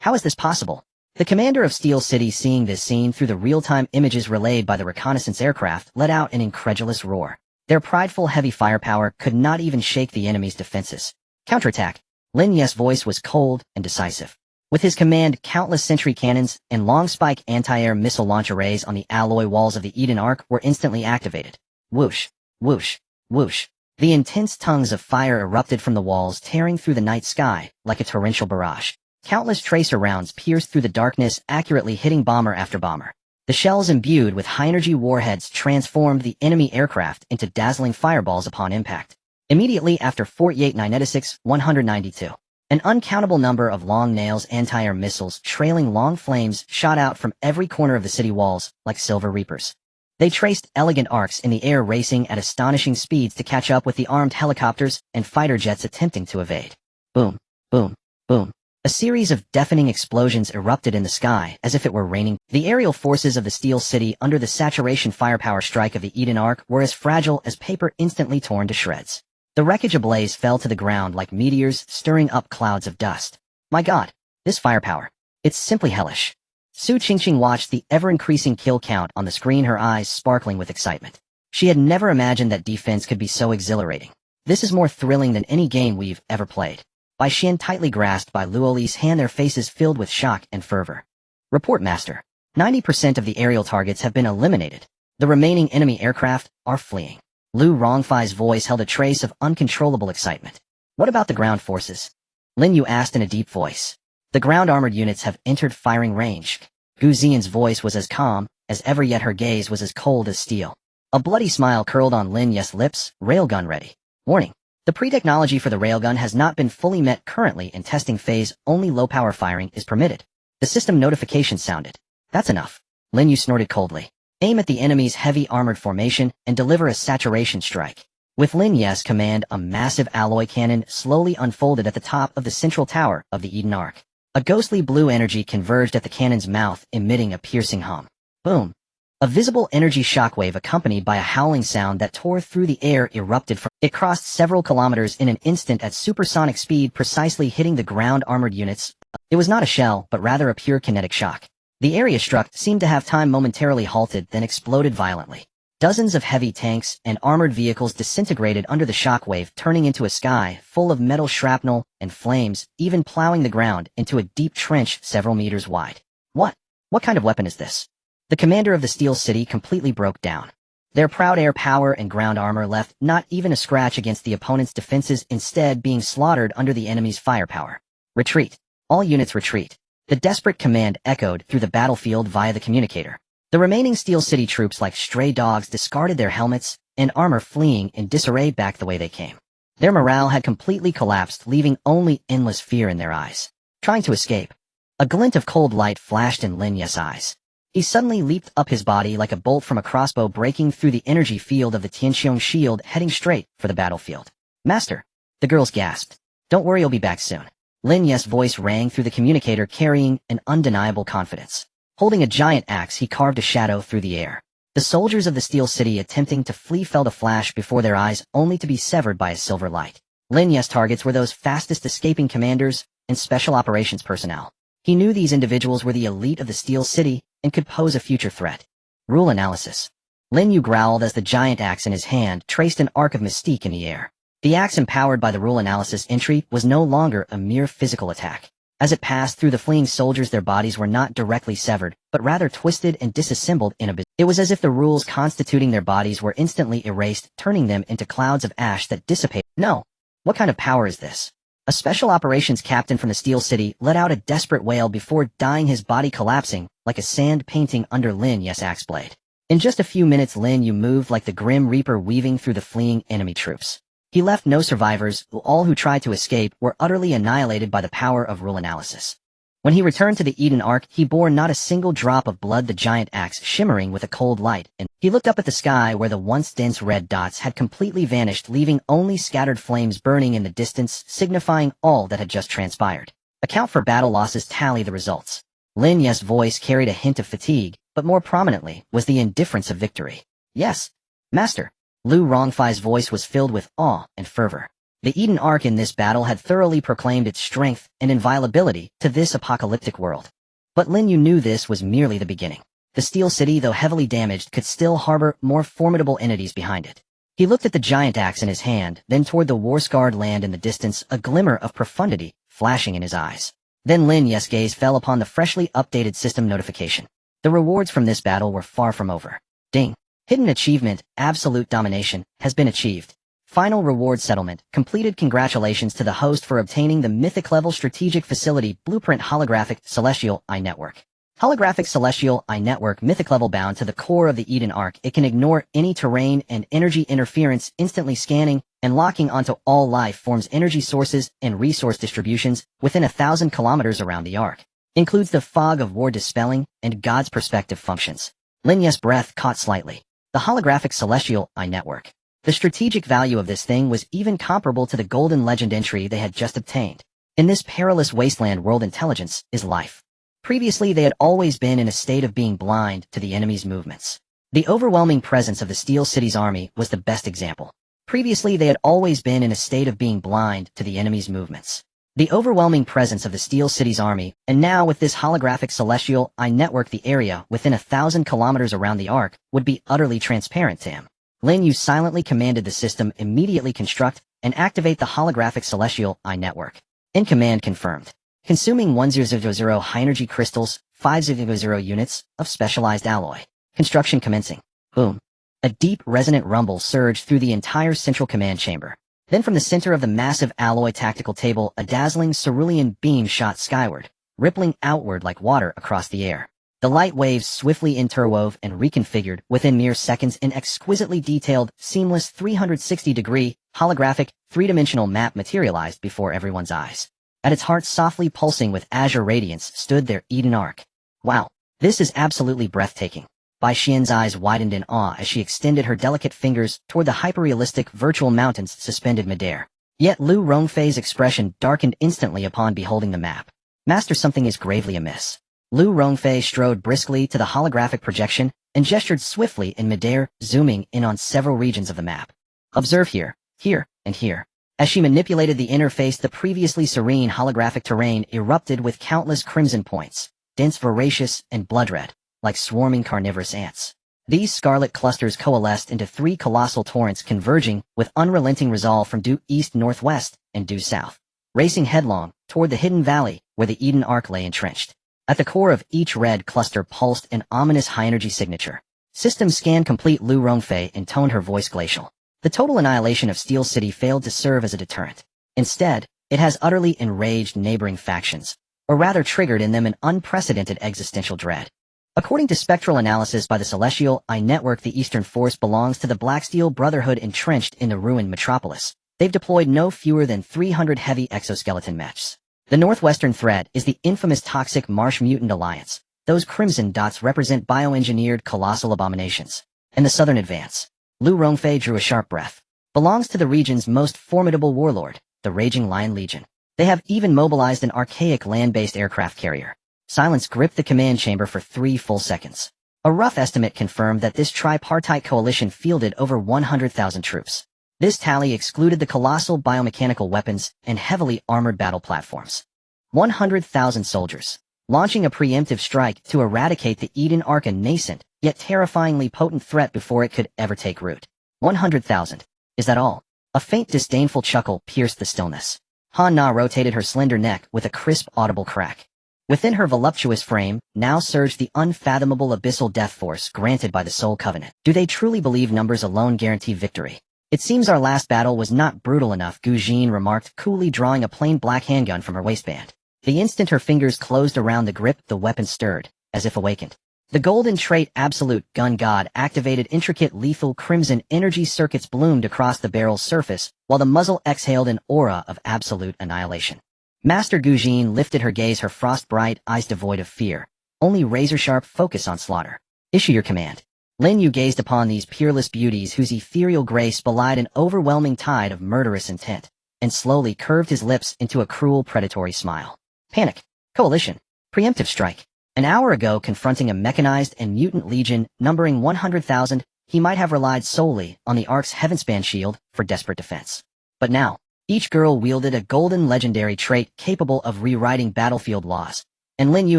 How is this possible? The commander of Steel City, seeing this scene through the real-time images relayed by the reconnaissance aircraft, let out an incredulous roar. Their prideful heavy firepower could not even shake the enemy's defenses. Counterattack. Lin Yu's voice was cold and decisive. With his command, countless sentry cannons and long-spike anti-air missile launch arrays on the alloy walls of the Eden Ark were instantly activated. Whoosh, whoosh, whoosh. The intense tongues of fire erupted from the walls, tearing through the night sky like a torrential barrage. Countless tracer rounds pierced through the darkness, accurately hitting bomber after bomber. The shells imbued with high-energy warheads transformed the enemy aircraft into dazzling fireballs upon impact. Immediately after 48-996-192, an uncountable number of long nails anti-air missiles trailing long flames shot out from every corner of the city walls like silver reapers. They traced elegant arcs in the air, racing at astonishing speeds to catch up with the armed helicopters and fighter jets attempting to evade. Boom, boom, boom. A series of deafening explosions erupted in the sky as if it were raining. The aerial forces of the Steel City under the saturation firepower strike of the Eden Ark were as fragile as paper instantly torn to shreds. The wreckage ablaze fell to the ground like meteors, stirring up clouds of dust. My God, this firepower. It's simply hellish. Su Qingqing watched the ever-increasing kill count on the screen, her eyes sparkling with excitement. She had never imagined that defense could be so exhilarating. This is more thrilling than any game we've ever played. Bai Xian tightly grasped by Luoli's hand, their faces filled with shock and fervor. Report, Master. 90% of the aerial targets have been eliminated. The remaining enemy aircraft are fleeing. Lu Rongfei's voice held a trace of uncontrollable excitement. What about the ground forces? Lin Yu asked in a deep voice. The ground armored units have entered firing range. Gu Xian's voice was as calm as ever, yet her gaze was as cold as steel. A bloody smile curled on Lin Yu's lips. Railgun ready. Warning. The pre-technology for the railgun has not been fully met currently in testing phase. Only low-power firing is permitted. The system notification sounded. That's enough. Lin Yu snorted coldly. Aim at the enemy's heavy armored formation and deliver a saturation strike. With Lin Yu's command, a massive alloy cannon slowly unfolded at the top of the central tower of the Eden Ark. A ghostly blue energy converged at the cannon's mouth, emitting a piercing hum. Boom. A visible energy shockwave accompanied by a howling sound that tore through the air erupted from it, crossed several kilometers in an instant at supersonic speed, precisely hitting the ground armored units. It was not a shell, but rather a pure kinetic shock. The area struck seemed to have time momentarily halted, then exploded violently. Dozens of heavy tanks and armored vehicles disintegrated under the shockwave, turning into a sky full of metal shrapnel and flames, even plowing the ground into a deep trench several meters wide. What kind of weapon is this? The commander of the Steel City completely broke down. Their proud air power and ground armor left not even a scratch against the opponent's defenses, instead being slaughtered under the enemy's firepower. Retreat. All units retreat. The desperate command echoed through the battlefield via the communicator. The remaining Steel City troops, like stray dogs, discarded their helmets and armor, fleeing in disarray back the way they came. Their morale had completely collapsed, leaving only endless fear in their eyes. Trying to escape. A glint of cold light flashed in Lin Yu's eyes. He suddenly leaped up, his body like a bolt from a crossbow, breaking through the energy field of the Tianqiong shield, heading straight for the battlefield. Master, the girls gasped. Don't worry, you'll be back soon. Lin Yu's voice rang through the communicator, carrying an undeniable confidence. Holding a giant axe, he carved a shadow through the air. The soldiers of the Steel City attempting to flee felt a flash before their eyes, only to be severed by a silver light. Lin Yu's targets were those fastest escaping commanders and special operations personnel. He knew these individuals were the elite of the Steel City and could pose a future threat. Rule analysis. Lin Yu growled as the giant axe in his hand traced an arc of mystique in the air. The axe, empowered by the rule analysis entry, was no longer a mere physical attack. As it passed through the fleeing soldiers, their bodies were not directly severed, but rather twisted and disassembled in a It was as if the rules constituting their bodies were instantly erased, turning them into clouds of ash that dissipated. No. What kind of power is this? A special operations captain from the Steel City let out a desperate wail before dying, his body collapsing like a sand painting under Lin Yu's axe blade. In just a few minutes, Lin Yu moved like the Grim Reaper, weaving through the fleeing enemy troops. He left no survivors, all who tried to escape were utterly annihilated by the power of rule analysis. When he returned to the Eden Ark, he bore not a single drop of blood, the giant axe shimmering with a cold light, and he looked up at the sky where the once dense red dots had completely vanished, leaving only scattered flames burning in the distance, signifying all that had just transpired. Account for battle losses, tally the results. Lin Yu's voice carried a hint of fatigue, but more prominently was the indifference of victory. Yes, Master. Lu Rongfei's voice was filled with awe and fervor. The Eden Ark in this battle had thoroughly proclaimed its strength and inviolability to this apocalyptic world. But Lin Yu knew this was merely the beginning. The Steel City, though heavily damaged, could still harbor more formidable entities behind it. He looked at the giant axe in his hand, then toward the war-scarred land in the distance, a glimmer of profundity flashing in his eyes. Then Lin Yu's gaze fell upon the freshly updated system notification. The rewards from this battle were far from over. Ding. Hidden achievement, absolute domination, has been achieved. Final reward settlement, completed. Congratulations to the host for obtaining the Mythic Level Strategic Facility Blueprint Holographic Celestial Eye Network. Holographic Celestial Eye Network Mythic Level bound to the core of the Eden Ark. It can ignore any terrain and energy interference, instantly scanning and locking onto all life forms, energy sources, and resource distributions within 1,000 kilometers around the Ark. Includes the fog of war dispelling and God's perspective functions. Lin Yu's breath caught slightly. The Holographic Celestial Eye Network. The strategic value of this thing was even comparable to the Golden Legend entry they had just obtained. In this perilous wasteland world, intelligence is life. Previously, they had always been in a state of being blind to the enemy's movements. The overwhelming presence of the Steel City's army was the best example. Previously, they had always been in a state of being blind to the enemy's movements. The overwhelming presence of the Steel City's army, and now with this Holographic Celestial Eye Network, the area within 1,000 kilometers around the Ark would be utterly transparent to him. Lin Yu silently commanded the system immediately construct and activate the Holographic Celestial Eye Network. In command confirmed. Consuming 1000 high-energy crystals, 500 units of specialized alloy. Construction commencing. Boom. A deep resonant rumble surged through the entire central command chamber. Then from the center of the massive alloy tactical table, a dazzling cerulean beam shot skyward, rippling outward like water across the air. The light waves swiftly interwove and reconfigured within mere seconds. An exquisitely detailed, seamless 360-degree, holographic, three-dimensional map materialized before everyone's eyes. At its heart, softly pulsing with azure radiance, stood their Eden Ark. Wow, this is absolutely breathtaking. Bai Xian's eyes widened in awe as she extended her delicate fingers toward the hyper-realistic virtual mountains suspended midair. Yet Lu Rongfei's expression darkened instantly upon beholding the map. Master, something is gravely amiss. Lu Rongfei strode briskly to the holographic projection and gestured swiftly in midair, zooming in on several regions of the map. Observe here, here, and here. As she manipulated the interface, the previously serene holographic terrain erupted with countless crimson points, dense, voracious, and blood-red, like swarming carnivorous ants. These scarlet clusters coalesced into 3 colossal torrents converging with unrelenting resolve from due east-northwest and due south, racing headlong toward the hidden valley where the Eden Ark lay entrenched. At the core of each red cluster pulsed an ominous high-energy signature. System scan complete. Lu Rongfei intoned her voice glacial. The total annihilation of Steel City failed to serve as a deterrent. Instead, it has utterly enraged neighboring factions, or rather triggered in them an unprecedented existential dread. According to spectral analysis by the Celestial Eye Network, the Eastern Force belongs to the Black Steel Brotherhood entrenched in the ruined metropolis. They've deployed no fewer than 300 heavy exoskeleton mechs. The northwestern threat is the infamous Toxic Marsh Mutant Alliance. Those crimson dots represent bioengineered colossal abominations. And the southern advance, Lu Rongfei drew a sharp breath, belongs to the region's most formidable warlord, the Raging Lion Legion. They have even mobilized an archaic land-based aircraft carrier. Silence gripped the command chamber for 3 full seconds. A rough estimate confirmed that this tripartite coalition fielded over 100,000 troops. This tally excluded the colossal biomechanical weapons and heavily armored battle platforms. 100,000 soldiers, launching a preemptive strike to eradicate the Eden Ark, a nascent, yet terrifyingly potent threat before it could ever take root. 100,000. Is that all? A faint disdainful chuckle pierced the stillness. Han Na rotated her slender neck with a crisp audible crack. Within her voluptuous frame now surged the unfathomable abyssal death force granted by the Soul Covenant. Do they truly believe numbers alone guarantee victory? It seems our last battle was not brutal enough, Gu Jin remarked, coolly drawing a plain black handgun from her waistband. The instant her fingers closed around the grip, the weapon stirred, as if awakened. The golden trait Absolute Gun God activated intricate lethal crimson energy circuits bloomed across the barrel's surface, while the muzzle exhaled an aura of absolute annihilation. Master Gujin lifted her gaze, her frost-bright eyes devoid of fear, only razor-sharp focus on slaughter. Issue your command. Lin Yu gazed upon these peerless beauties whose ethereal grace belied an overwhelming tide of murderous intent, and slowly curved his lips into a cruel predatory smile. Panic. Coalition. Preemptive strike. An hour ago, confronting a mechanized and mutant legion numbering 100,000, he might have relied solely on the Ark's Heavenspan shield for desperate defense. But now, each girl wielded a golden legendary trait capable of rewriting battlefield laws, and Lin Yu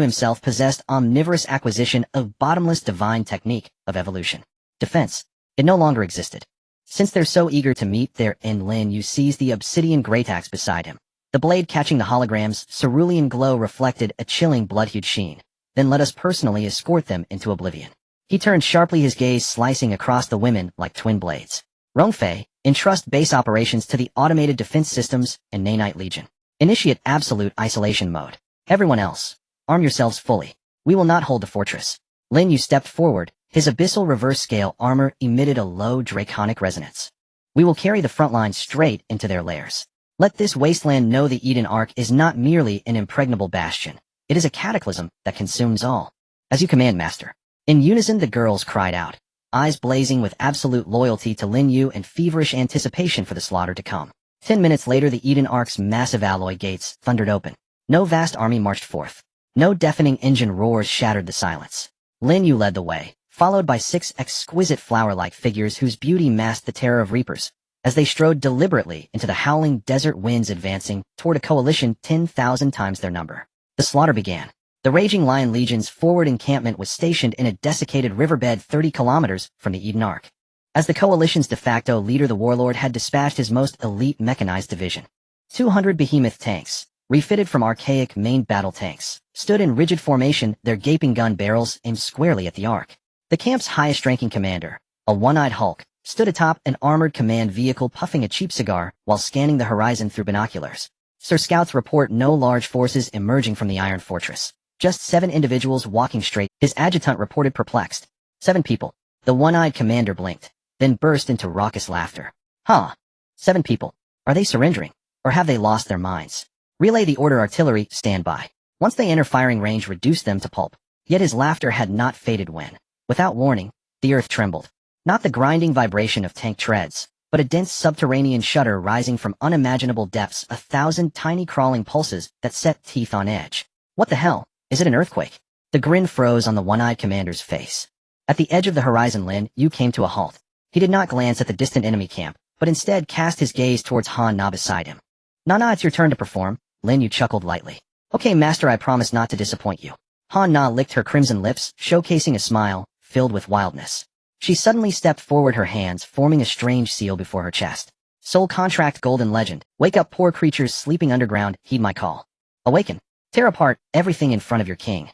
himself possessed omnivorous acquisition of bottomless divine technique of evolution. Defense. It no longer existed. Since they're so eager to meet their end, Lin Yu seized the obsidian greataxe beside him. The blade catching the hologram's cerulean glow reflected a chilling blood-hued sheen. Then let us personally escort them into oblivion. He turned sharply, his gaze slicing across the women like twin blades. Rongfei, entrust base operations to the automated defense systems and Nanite Legion. Initiate absolute isolation mode. Everyone else, arm yourselves fully. We will not hold the fortress. Lin Yu stepped forward. His abyssal reverse-scale armor emitted a low draconic resonance. We will carry the front line straight into their lairs. Let this wasteland know the Eden Ark is not merely an impregnable bastion. It is a cataclysm that consumes all. As you command, Master. In unison the girls cried out, eyes blazing with absolute loyalty to Lin Yu and feverish anticipation for the slaughter to come. 10 minutes later the Eden Ark's massive alloy gates thundered open. No vast army marched forth. No deafening engine roars shattered the silence. Lin Yu led the way, followed by 6 exquisite flower-like figures whose beauty masked the terror of reapers, as they strode deliberately into the howling desert winds advancing toward a coalition 10,000 times their number. The slaughter began. The raging Lion Legion's forward encampment was stationed in a desiccated riverbed 30 kilometers from the Eden Ark. As the coalition's de facto leader, the warlord had dispatched his most elite mechanized division. 200 behemoth tanks, refitted from archaic main battle tanks, stood in rigid formation, their gaping gun barrels aimed squarely at the Ark. The camp's highest-ranking commander, a one-eyed Hulk, stood atop an armored command vehicle puffing a cheap cigar while scanning the horizon through binoculars. Sir Scouts report no large forces emerging from the Iron Fortress. Just 7 individuals walking straight, his adjutant reported perplexed. 7 people. The one-eyed commander blinked, then burst into raucous laughter. Huh. 7 people. Are they surrendering? Or have they lost their minds? Relay the order, artillery, stand by. Once they enter firing range, reduce them to pulp. Yet his laughter had not faded when, without warning, the earth trembled. Not the grinding vibration of tank treads, but a dense subterranean shudder rising from unimaginable depths, 1,000 tiny crawling pulses that set teeth on edge. What the hell? Is it an earthquake? The grin froze on the one-eyed commander's face. At the edge of the horizon, Lin Yu came to a halt. He did not glance at the distant enemy camp, but instead cast his gaze towards Han Na beside him. Na, it's your turn to perform. Lin Yu chuckled lightly. Okay, Master, I promise not to disappoint you. Han Na licked her crimson lips, showcasing a smile filled with wildness. She suddenly stepped forward, her hands forming a strange seal before her chest. Soul contract, golden legend. Wake up, poor creatures sleeping underground, heed my call. Awaken. Tear apart everything in front of your king.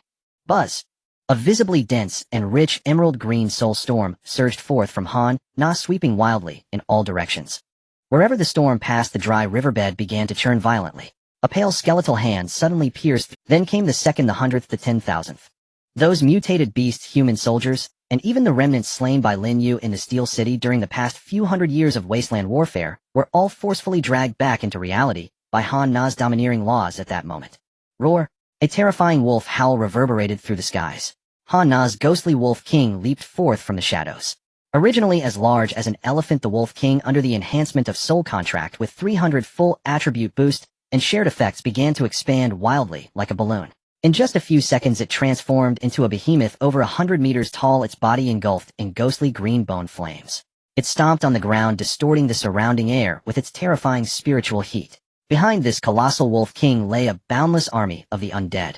Buzz. A visibly dense and rich emerald green soul storm surged forth from Han Na, sweeping wildly in all directions. Wherever the storm passed, the dry riverbed began to churn violently. A pale skeletal hand suddenly pierced, then came the second, the 100th, the 10,000th. Those mutated beast human soldiers, and even the remnants slain by Lin Yu in the Steel City during the past few hundred years of wasteland warfare, were all forcefully dragged back into reality by Han Na's domineering laws at that moment. Roar! A terrifying wolf howl reverberated through the skies. Han Na's ghostly Wolf King leaped forth from the shadows. Originally as large as an elephant, the Wolf King, under the enhancement of Soul Contract with 300 full attribute boost and shared effects, began to expand wildly like a balloon. In just a few seconds it transformed into a behemoth over 100 meters tall, its body engulfed in ghostly green bone flames. It stomped on the ground, distorting the surrounding air with its terrifying spiritual heat. Behind this colossal Wolf King lay a boundless army of the undead.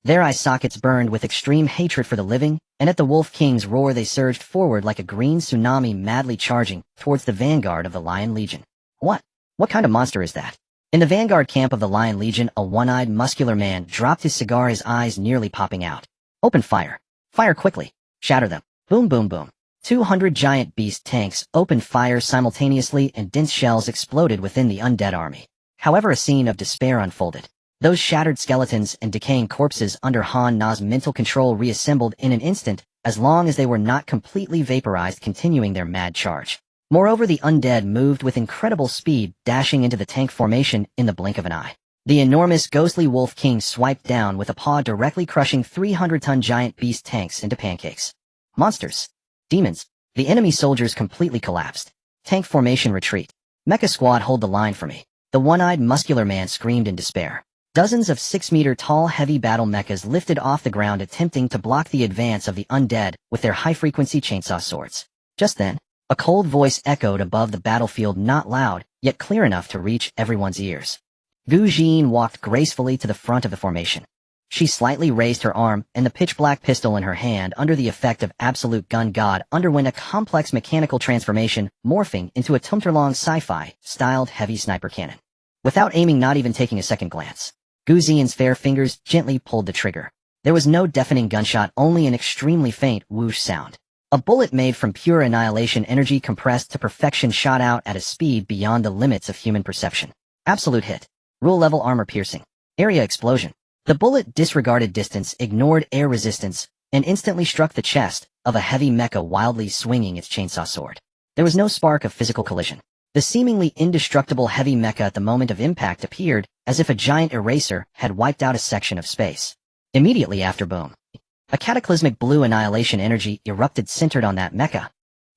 Their eye sockets burned with extreme hatred for the living, and at the Wolf King's roar they surged forward like a green tsunami, madly charging towards the vanguard of the Lion Legion. What kind of monster is that? In the vanguard camp of the Lion Legion, a one-eyed, muscular man dropped his cigar, his eyes nearly popping out. Open fire. Fire quickly. Shatter them. Boom, boom, boom. 200 giant beast tanks opened fire simultaneously, and dense shells exploded within the undead army. However, a scene of despair unfolded. Those shattered skeletons and decaying corpses under Han Na's mental control reassembled in an instant, as long as they were not completely vaporized, continuing their mad charge. Moreover, the undead moved with incredible speed, dashing into the tank formation in the blink of an eye. The enormous ghostly Wolf King swiped down with a paw, directly crushing 300-ton giant beast tanks into pancakes. Monsters. Demons. The enemy soldiers completely collapsed. Tank formation retreat. Mecha squad, hold the line for me. The one-eyed muscular man screamed in despair. Dozens of 6-meter-tall heavy battle mechas lifted off the ground, attempting to block the advance of the undead with their high-frequency chainsaw swords. Just then, a cold voice echoed above the battlefield, not loud, yet clear enough to reach everyone's ears. Gu Jin walked gracefully to the front of the formation. She slightly raised her arm, and the pitch-black pistol in her hand, under the effect of absolute gun god, underwent a complex mechanical transformation, morphing into a Tumterlong sci-fi-styled heavy sniper cannon. Without aiming, not even taking a second glance, Gu Jin's fair fingers gently pulled the trigger. There was no deafening gunshot, only an extremely faint whoosh sound. A bullet made from pure annihilation energy, compressed to perfection, shot out at a speed beyond the limits of human perception. Absolute hit. Rule-level armor piercing. Area explosion. The bullet disregarded distance, ignored air resistance, and instantly struck the chest of a heavy mecha, wildly swinging its chainsaw sword. There was no spark of physical collision. The seemingly indestructible heavy mecha at the moment of impact appeared as if a giant eraser had wiped out a section of space. Immediately after, boom. A cataclysmic blue annihilation energy erupted, centered on that mecha.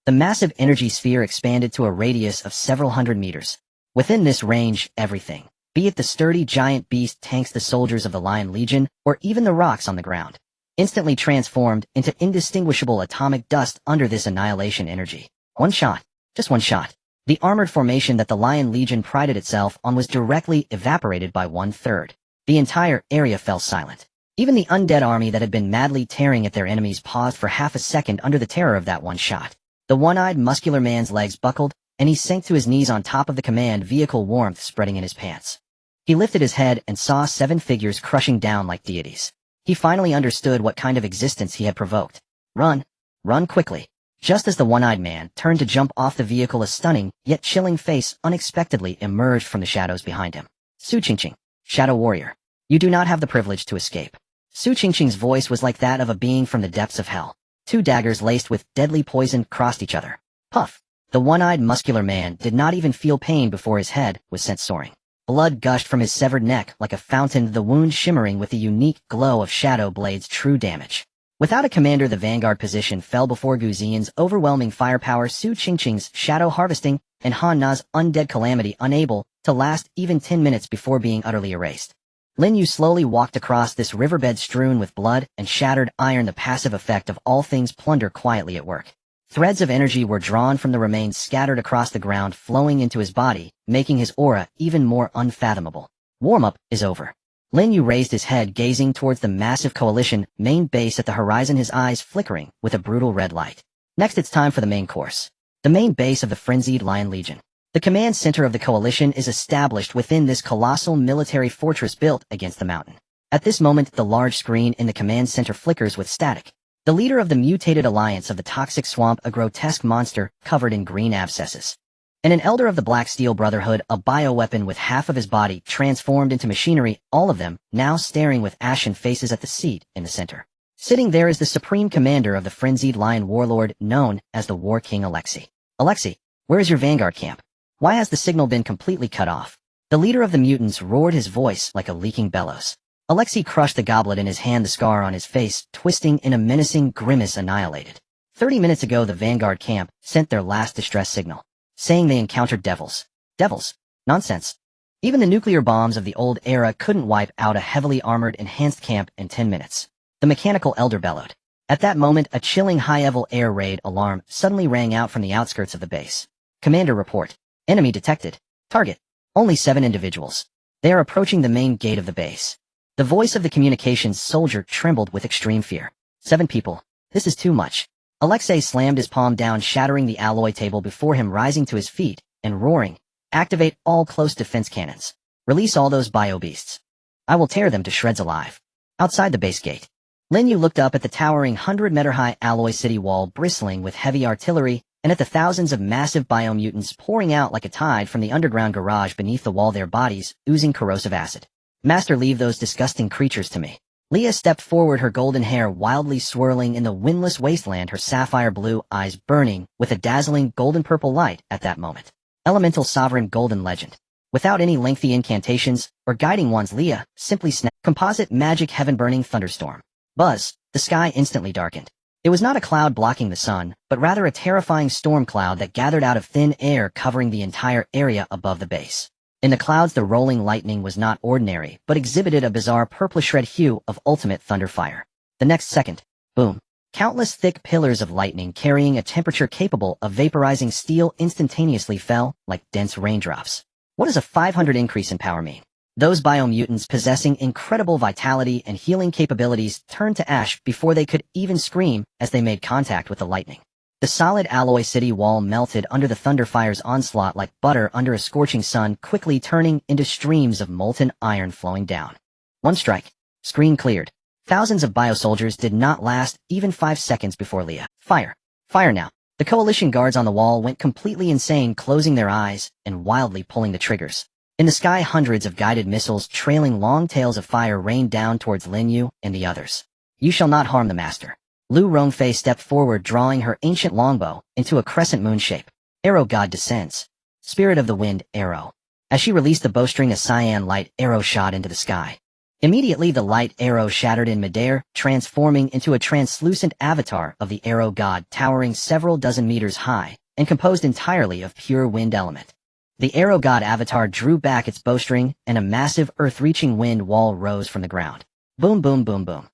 The massive energy sphere expanded to a radius of several hundred meters. Within this range, everything, be it the sturdy giant beast tanks, the soldiers of the Lion Legion, or even the rocks on the ground, instantly transformed into indistinguishable atomic dust under this annihilation energy. One shot. Just one shot. The armored formation that the Lion Legion prided itself on was directly evaporated by 1/3. The entire area fell silent. Even the undead army that had been madly tearing at their enemies paused for half a second under the terror of that one shot. The one-eyed muscular man's legs buckled, and he sank to his knees on top of the command vehicle, warmth spreading in his pants. He lifted his head and saw 7 figures crushing down like deities. He finally understood what kind of existence he had provoked. Run. Run quickly. Just as the one-eyed man turned to jump off the vehicle, a stunning, yet chilling face unexpectedly emerged from the shadows behind him. Su Qingqing, Shadow Warrior. You do not have the privilege to escape. Su Qingqing's voice was like that of a being from the depths of hell. 2 daggers laced with deadly poison crossed each other. Puff. The one-eyed muscular man did not even feel pain before his head was sent soaring. Blood gushed from his severed neck like a fountain, the wound shimmering with the unique glow of Shadow Blade's true damage. Without a commander, the vanguard position fell before Gu Xian's overwhelming firepower, Su Qingqing's shadow harvesting, and Han Na's undead calamity, unable to last even 10 minutes before being utterly erased. Lin Yu slowly walked across this riverbed strewn with blood and shattered iron, the passive effect of all things plunder quietly at work. Threads of energy were drawn from the remains scattered across the ground, flowing into his body, making his aura even more unfathomable. Warm-up is over. Lin Yu raised his head, gazing towards the massive coalition main base at the horizon, his eyes flickering with a brutal red light. Next, it's time for the main course. The main base of the frenzied Lion Legion. The command center of the coalition is established within this colossal military fortress built against the mountain. At this moment, the large screen in the command center flickers with static. The leader of the mutated alliance of the toxic swamp, a grotesque monster covered in green abscesses, and an elder of the Black Steel Brotherhood, a bioweapon with half of his body transformed into machinery, all of them now staring with ashen faces at the seat in the center. Sitting there is the supreme commander of the frenzied lion warlord, known as the War King Alexei. Alexei, where is your vanguard camp? Why has the signal been completely cut off? The leader of the mutants roared, his voice like a leaking bellows. Alexei crushed the goblet in his hand, the scar on his face twisting in a menacing grimace. Annihilated. 30 minutes ago, the vanguard camp sent their last distress signal, saying they encountered devils. Devils? Nonsense. Even the nuclear bombs of the old era couldn't wipe out a heavily armored enhanced camp in 10 minutes. The mechanical elder bellowed. At that moment, a chilling high-level air raid alarm suddenly rang out from the outskirts of the base. Commander, report. Enemy detected. Target. Only 7 individuals. They are approaching the main gate of the base. The voice of the communications soldier trembled with extreme fear. 7 people. This is too much. Alexei slammed his palm down, shattering the alloy table before him, rising to his feet and roaring. Activate all close defense cannons. Release all those bio-beasts. I will tear them to shreds alive. Outside the base gate, Lin Yu looked up at the towering 100-meter-high alloy city wall bristling with heavy artillery, and at the thousands of massive biomutants pouring out like a tide from the underground garage beneath the wall, their bodies oozing corrosive acid. Master, leave those disgusting creatures to me. Leah stepped forward, her golden hair wildly swirling in the windless wasteland, her sapphire blue eyes burning with a dazzling golden-purple light at that moment. Elemental Sovereign Golden Legend. Without any lengthy incantations or guiding wands, Leah simply snapped. Composite Magic Heaven-Burning Thunderstorm. Buzz. The sky instantly darkened. It was not a cloud blocking the sun, but rather a terrifying storm cloud that gathered out of thin air, covering the entire area above the base. In the clouds, the rolling lightning was not ordinary, but exhibited a bizarre purplish red hue of ultimate thunder fire. The next second, boom. Countless thick pillars of lightning carrying a temperature capable of vaporizing steel instantaneously fell like dense raindrops. What does a 500 increase in power mean? Those biomutants possessing incredible vitality and healing capabilities turned to ash before they could even scream as they made contact with the lightning. The solid alloy city wall melted under the thunderfire's onslaught like butter under a scorching sun, quickly turning into streams of molten iron flowing down. One strike. Screen cleared. Thousands of biosoldiers did not last even 5 seconds before Leah. Fire. Fire now. The coalition guards on the wall went completely insane, closing their eyes and wildly pulling the triggers. In the sky, hundreds of guided missiles trailing long tails of fire rained down towards Lin Yu and the others. You shall not harm the master. Lu Rongfei stepped forward, drawing her ancient longbow into a crescent moon shape. Arrow God descends. Spirit of the wind, arrow. As she released the bowstring, a cyan light arrow shot into the sky. Immediately the light arrow shattered in midair, transforming into a translucent avatar of the arrow god, towering several dozen meters high and composed entirely of pure wind element. The arrow god avatar drew back its bowstring, and a massive earth-reaching wind wall rose from the ground. Boom, boom, boom, boom.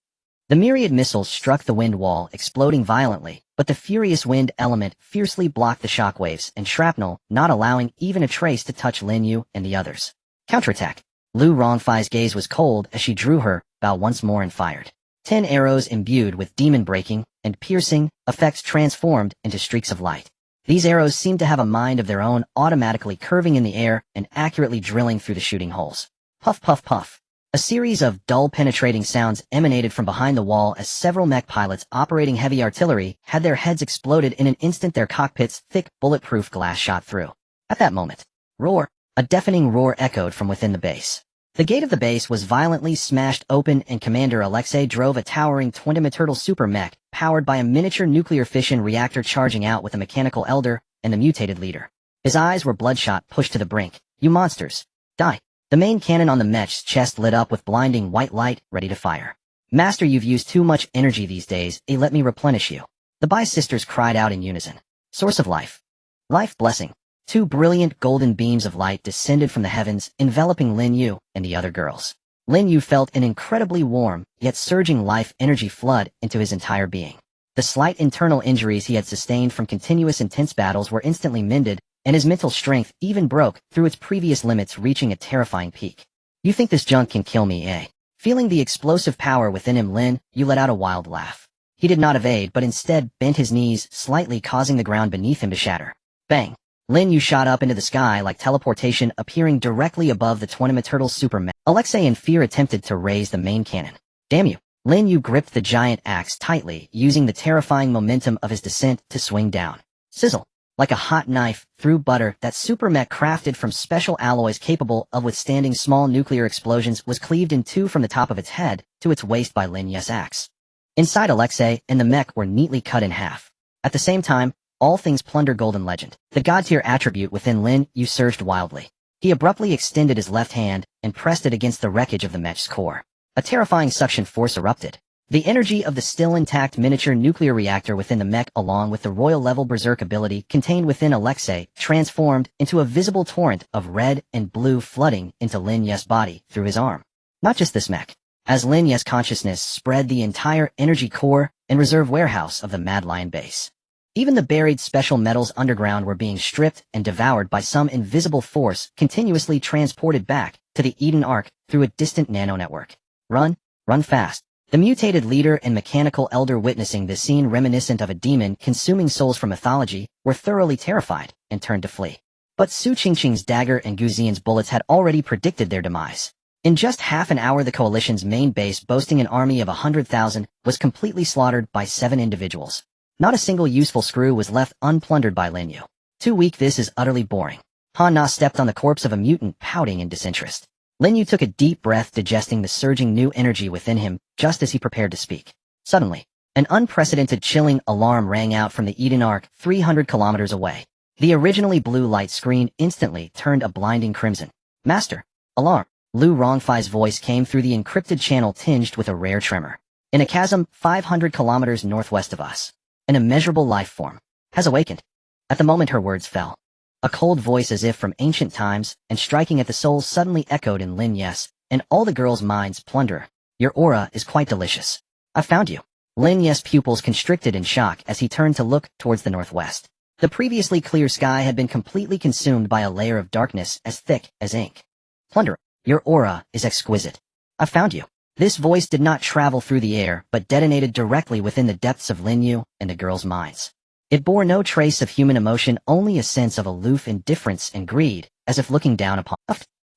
The myriad missiles struck the wind wall, exploding violently, but the furious wind element fiercely blocked the shockwaves and shrapnel, not allowing even a trace to touch Lin Yu and the others. Counterattack. Lu Rongfei's gaze was cold as she drew her bow once more and fired. 10 arrows imbued with demon-breaking and piercing effects transformed into streaks of light. These arrows seemed to have a mind of their own, automatically curving in the air and accurately drilling through the shooting holes. Puff, puff, puff. A series of dull, penetrating sounds emanated from behind the wall as several mech pilots operating heavy artillery had their heads exploded in an instant, their cockpits' thick, bulletproof glass shot through. At that moment, roar! A deafening roar echoed from within the base. The gate of the base was violently smashed open, and Commander Alexei drove a towering twin-turtle super mech, powered by a miniature nuclear fission reactor, charging out with a mechanical elder and the mutated leader. His eyes were bloodshot, pushed to the brink. You monsters! Die! The main cannon on the mech's chest lit up with blinding white light, ready to fire. Master, you've used too much energy these days. Let me replenish you. The Bai sisters cried out in unison. Source of life. Life blessing. 2 brilliant golden beams of light descended from the heavens, enveloping Lin Yu and the other girls. Lin Yu felt an incredibly warm, yet surging life energy flood into his entire being. The slight internal injuries he had sustained from continuous intense battles were instantly mended, and his mental strength even broke through its previous limits, reaching a terrifying peak. You think this junk can kill me, eh? Feeling the explosive power within him, Lin Yu let out a wild laugh. He did not evade, but instead bent his knees slightly, causing the ground beneath him to shatter. Bang! Lin Yu shot up into the sky like teleportation, appearing directly above the twin-turtle super mech. Alexei in fear attempted to raise the main cannon. Damn you! Lin Yu gripped the giant axe tightly, using the terrifying momentum of his descent to swing down. Sizzle! Like a hot knife through butter, that super mech, crafted from special alloys capable of withstanding small nuclear explosions, was cleaved in two from the top of its head to its waist by Lin Yu's axe. Inside, Alexei and the mech were neatly cut in half. At the same time, all things plunder golden legend. The god-tier attribute within Lin Yu surged wildly. He abruptly extended his left hand and pressed it against the wreckage of the mech's core. A terrifying suction force erupted. The energy of the still intact miniature nuclear reactor within the mech, along with the royal-level berserk ability contained within Alexei, transformed into a visible torrent of red and blue flooding into Lin Yu's body through his arm. Not just this mech. As Lin Yu's consciousness spread the entire energy core and reserve warehouse of the Mad Lion base. Even the buried special metals underground were being stripped and devoured by some invisible force, continuously transported back to the Eden Ark through a distant nano-network. Run, run fast. The mutated leader and mechanical elder, witnessing this scene reminiscent of a demon consuming souls from mythology, were thoroughly terrified and turned to flee. But Su Qingqing's dagger and Gu Xian's bullets had already predicted their demise. In just half an hour, the coalition's main base, boasting an army of 100,000, was completely slaughtered by 7 individuals. Not a single useful screw was left unplundered by Lin Yu. Too weak, this is utterly boring. Han Na stepped on the corpse of a mutant, pouting in disinterest. Lin Yu took a deep breath, digesting the surging new energy within him just as he prepared to speak. Suddenly, an unprecedented chilling alarm rang out from the Eden Arc 300 kilometers away. The originally blue light screen instantly turned a blinding crimson. Master! Alarm! Lu Rongfei's voice came through the encrypted channel tinged with a rare tremor. In a chasm 500 kilometers northwest of us, an immeasurable life form has awakened. At the moment her words fell, a cold voice as if from ancient times and striking at the soul suddenly echoed in Lin Yu's and all the girls' minds. Plunderer, your aura is quite delicious. I found you. Lin Yu's pupils constricted in shock as he turned to look towards the northwest. The previously clear sky had been completely consumed by a layer of darkness as thick as ink. Plunderer, your aura is exquisite. I found you. This voice did not travel through the air but detonated directly within the depths of Lin Yu and the girls' minds. It bore no trace of human emotion, only a sense of aloof indifference and greed, as if looking down upon.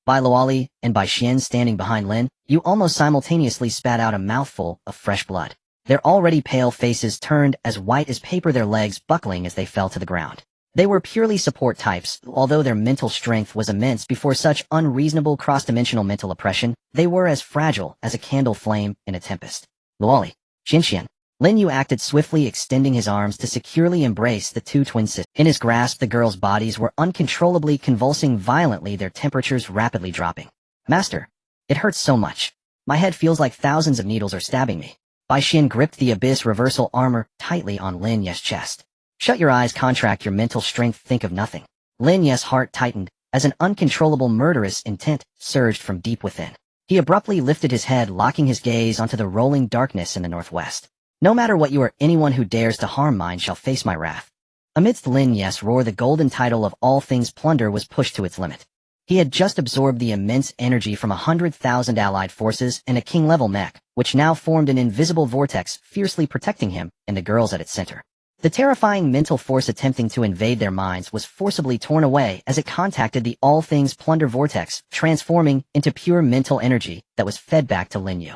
By Luoli and by Xian standing behind Lin Yu almost simultaneously spat out a mouthful of fresh blood. Their already pale faces turned as white as paper, their legs buckling as they fell to the ground. They were purely support types, although their mental strength was immense before such unreasonable cross-dimensional mental oppression. They were as fragile as a candle flame in a tempest. Luoli, Xian. Lin Yu acted swiftly, extending his arms to securely embrace the two twin sisters. In his grasp, the girls' bodies were uncontrollably convulsing violently, their temperatures rapidly dropping. Master, it hurts so much. My head feels like thousands of needles are stabbing me. Bai Xian gripped the abyss reversal armor tightly on Lin Yu's chest. Shut your eyes, contract your mental strength, think of nothing. Lin Yu's heart tightened as an uncontrollable murderous intent surged from deep within. He abruptly lifted his head, locking his gaze onto the rolling darkness in the northwest. No matter what you are, anyone who dares to harm mine shall face my wrath. Amidst Lin Yu's roar, the golden title of all things plunder was pushed to its limit. He had just absorbed the immense energy from 100,000 allied forces and a king-level mech, which now formed an invisible vortex fiercely protecting him and the girls at its center. The terrifying mental force attempting to invade their minds was forcibly torn away as it contacted the all things plunder vortex, transforming into pure mental energy that was fed back to Lin Yu.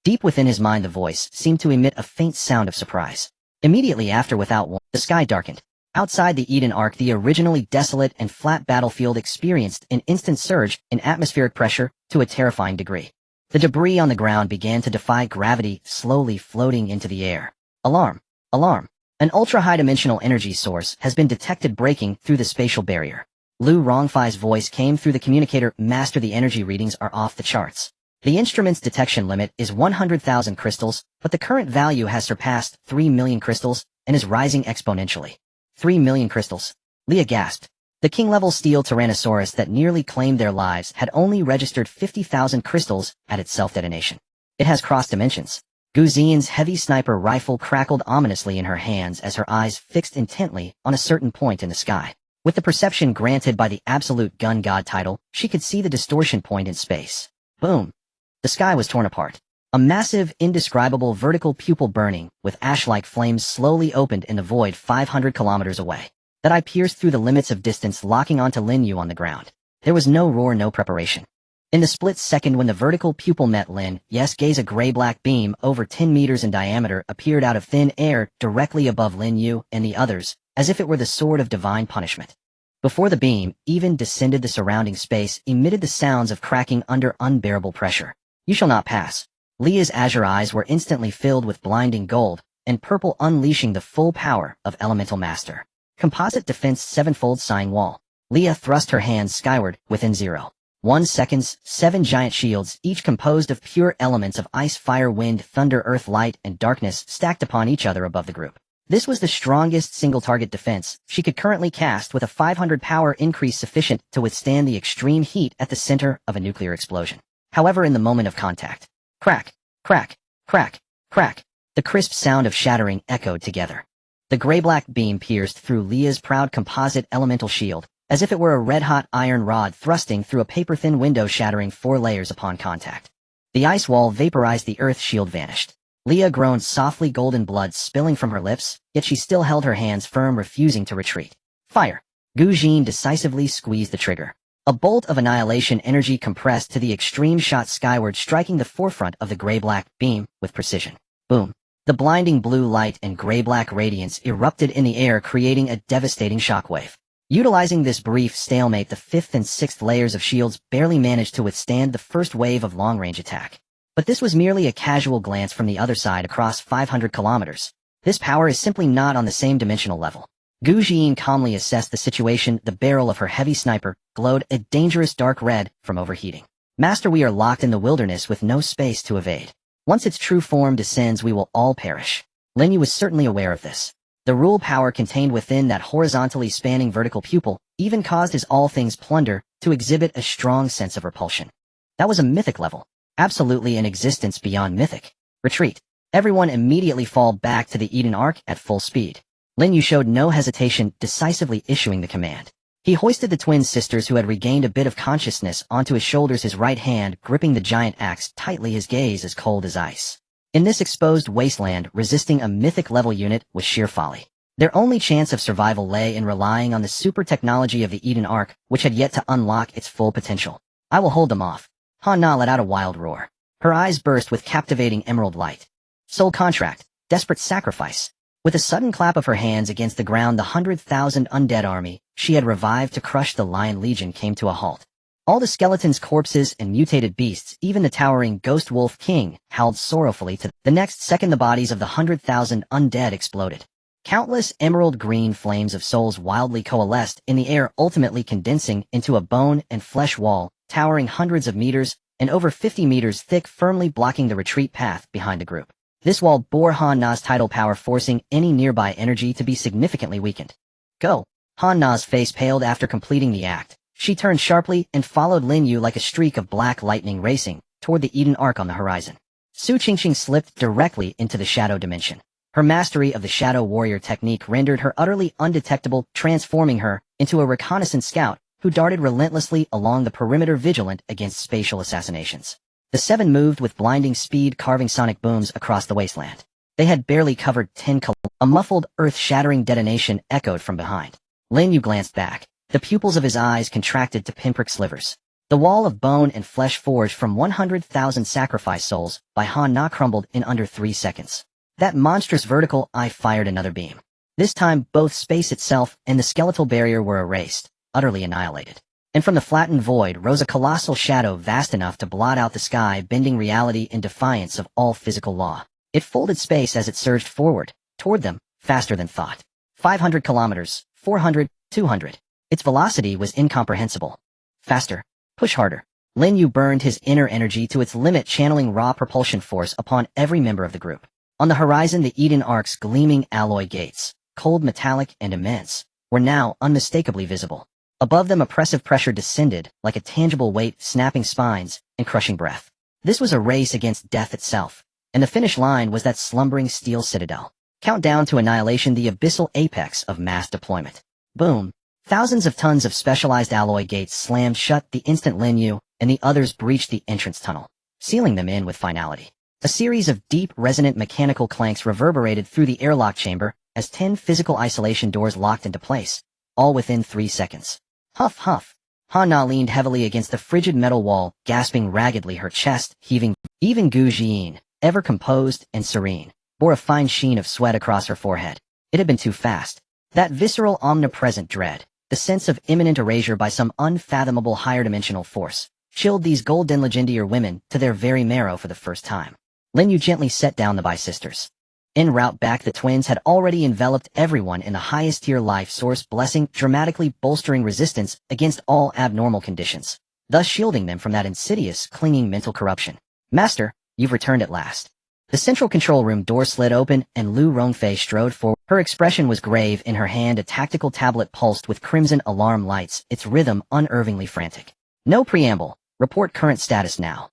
Deep within his mind, the voice seemed to emit a faint sound of surprise. Immediately after, without warning, the sky darkened. Outside the Eden Arc, the originally desolate and flat battlefield experienced an instant surge in atmospheric pressure to a terrifying degree. The debris on the ground began to defy gravity, slowly floating into the air. Alarm! Alarm! An ultra-high-dimensional energy source has been detected breaking through the spatial barrier. Lu Rongfei's voice came through the communicator. Master, the energy readings are off the charts. The instrument's detection limit is 100,000 crystals, but the current value has surpassed 3 million crystals and is rising exponentially. 3 million crystals. Leah gasped. The king-level steel Tyrannosaurus that nearly claimed their lives had only registered 50,000 crystals at its self-detonation. It has crossed dimensions. Gu Xian's heavy sniper rifle crackled ominously in her hands as her eyes fixed intently on a certain point in the sky. With the perception granted by the absolute gun god title, she could see the distortion point in space. Boom. The sky was torn apart. A massive, indescribable vertical pupil burning with ash-like flames slowly opened in the void 500 kilometers away. That eye pierced through the limits of distance, locking onto Lin Yu on the ground. There was no roar, no preparation. In the split second when the vertical pupil met Lin Yu's gaze, a gray-black beam over 10 meters in diameter appeared out of thin air directly above Lin Yu and the others, as if it were the sword of divine punishment. Before the beam even descended, the surrounding space emitted the sounds of cracking under unbearable pressure. You shall not pass. Leah's azure eyes were instantly filled with blinding gold and purple, unleashing the full power of Elemental Master. Composite Defense Sevenfold Sign Wall. Leah thrust her hands skyward within 0.1 seconds. 7 giant shields, each composed of pure elements of ice, fire, wind, thunder, earth, light, and darkness, stacked upon each other above the group. This was the strongest single-target defense she could currently cast, with a 500 power increase sufficient to withstand the extreme heat at the center of a nuclear explosion. However, in the moment of contact, crack, crack, crack, crack, the crisp sound of shattering echoed together. The gray-black beam pierced through Leah's proud composite elemental shield, as if it were a red-hot iron rod thrusting through a paper-thin window, shattering 4 layers upon contact. The ice wall vaporized, the earth shield vanished. Leah groaned softly, golden blood spilling from her lips, yet she still held her hands firm, refusing to retreat. Fire! Gu Xian decisively squeezed the trigger. A bolt of annihilation energy compressed to the extreme shot skyward, striking the forefront of the gray-black beam with precision. Boom. The blinding blue light and gray-black radiance erupted in the air, creating a devastating shockwave. Utilizing this brief stalemate, the 5th and 6th layers of shields barely managed to withstand the first wave of long-range attack. But this was merely a casual glance from the other side across 500 kilometers. This power is simply not on the same dimensional level. Gu Jian calmly assessed the situation. The barrel of her heavy sniper glowed a dangerous dark red from overheating. Master, we are locked in the wilderness with no space to evade. Once its true form descends, we will all perish. Lin Yu was certainly aware of this. The rule power contained within that horizontally spanning vertical pupil even caused his all things plunder to exhibit a strong sense of repulsion. That was a mythic level. Absolutely an existence beyond mythic. Retreat. Everyone immediately fall back to the Eden Arc at full speed. Lin Yu showed no hesitation, decisively issuing the command. He hoisted the twin sisters, who had regained a bit of consciousness, onto his shoulders, his right hand gripping the giant axe tightly, his gaze as cold as ice. In this exposed wasteland, resisting a mythic-level unit was sheer folly. Their only chance of survival lay in relying on the super technology of the Eden Arc, which had yet to unlock its full potential. I will hold them off. Han Na let out a wild roar. Her eyes burst with captivating emerald light. Soul contract. Desperate sacrifice. With a sudden clap of her hands against the ground, the 100,000 undead army she had revived to crush the Lion Legion came to a halt. All the skeletons, corpses, and mutated beasts, even the towering Ghost Wolf King, howled sorrowfully. To the next second, the bodies of the 100,000 undead exploded. Countless emerald green flames of souls wildly coalesced in the air, ultimately condensing into a bone and flesh wall, towering hundreds of meters and over 50 meters thick, firmly blocking the retreat path behind the group. This wall bore Han Na's tidal power, forcing any nearby energy to be significantly weakened. Go! Han Na's face paled after completing the act. She turned sharply and followed Lin Yu like a streak of black lightning racing toward the Eden Arc on the horizon. Su Qingqing slipped directly into the shadow dimension. Her mastery of the Shadow Warrior technique rendered her utterly undetectable, transforming her into a reconnaissance scout who darted relentlessly along the perimeter, vigilant against spatial assassinations. The 7 moved with blinding speed, carving sonic booms across the wasteland. They had barely covered 10 kilometers. A muffled, earth-shattering detonation echoed from behind. Lin Yu glanced back. The pupils of his eyes contracted to pinprick slivers. The wall of bone and flesh forged from 100,000 sacrifice souls by Han Na crumbled in under 3 seconds. That monstrous vertical eye fired another beam. This time, both space itself and the skeletal barrier were erased, utterly annihilated. And from the flattened void rose a colossal shadow vast enough to blot out the sky, bending reality in defiance of all physical law. It folded space as it surged forward, toward them, faster than thought. 500 kilometers, 400, 200. Its velocity was incomprehensible. Faster. Push harder. Lin Yu burned his inner energy to its limit, channeling raw propulsion force upon every member of the group. On the horizon, the Eden Arc's gleaming alloy gates, cold, metallic, and immense, were now unmistakably visible. Above them, oppressive pressure descended like a tangible weight, snapping spines and crushing breath. This was a race against death itself, and the finish line was that slumbering steel citadel. Countdown to annihilation, the abyssal apex of mass deployment. Boom! Thousands of tons of specialized alloy gates slammed shut the instant Lin Yu and the others breached the entrance tunnel, sealing them in with finality. A series of deep, resonant mechanical clanks reverberated through the airlock chamber as 10 physical isolation doors locked into place, all within 3 seconds. Huff, huff. Han Na leaned heavily against the frigid metal wall, gasping raggedly, her chest heaving. Even Gu Jian, ever composed and serene, bore a fine sheen of sweat across her forehead. It had been too fast. That visceral, omnipresent dread, the sense of imminent erasure by some unfathomable higher-dimensional force, chilled these golden legendier women to their very marrow for the first time. Lin Yu gently set down the Bicisters. En route back, the twins had already enveloped everyone in the highest-tier life source blessing, dramatically bolstering resistance against all abnormal conditions, thus shielding them from that insidious, clinging mental corruption. Master, you've returned at last. The central control room door slid open, and Lu Rongfei strode forward. Her expression was grave. In her hand, a tactical tablet pulsed with crimson alarm lights, its rhythm unervingly frantic. No preamble. Report current status now.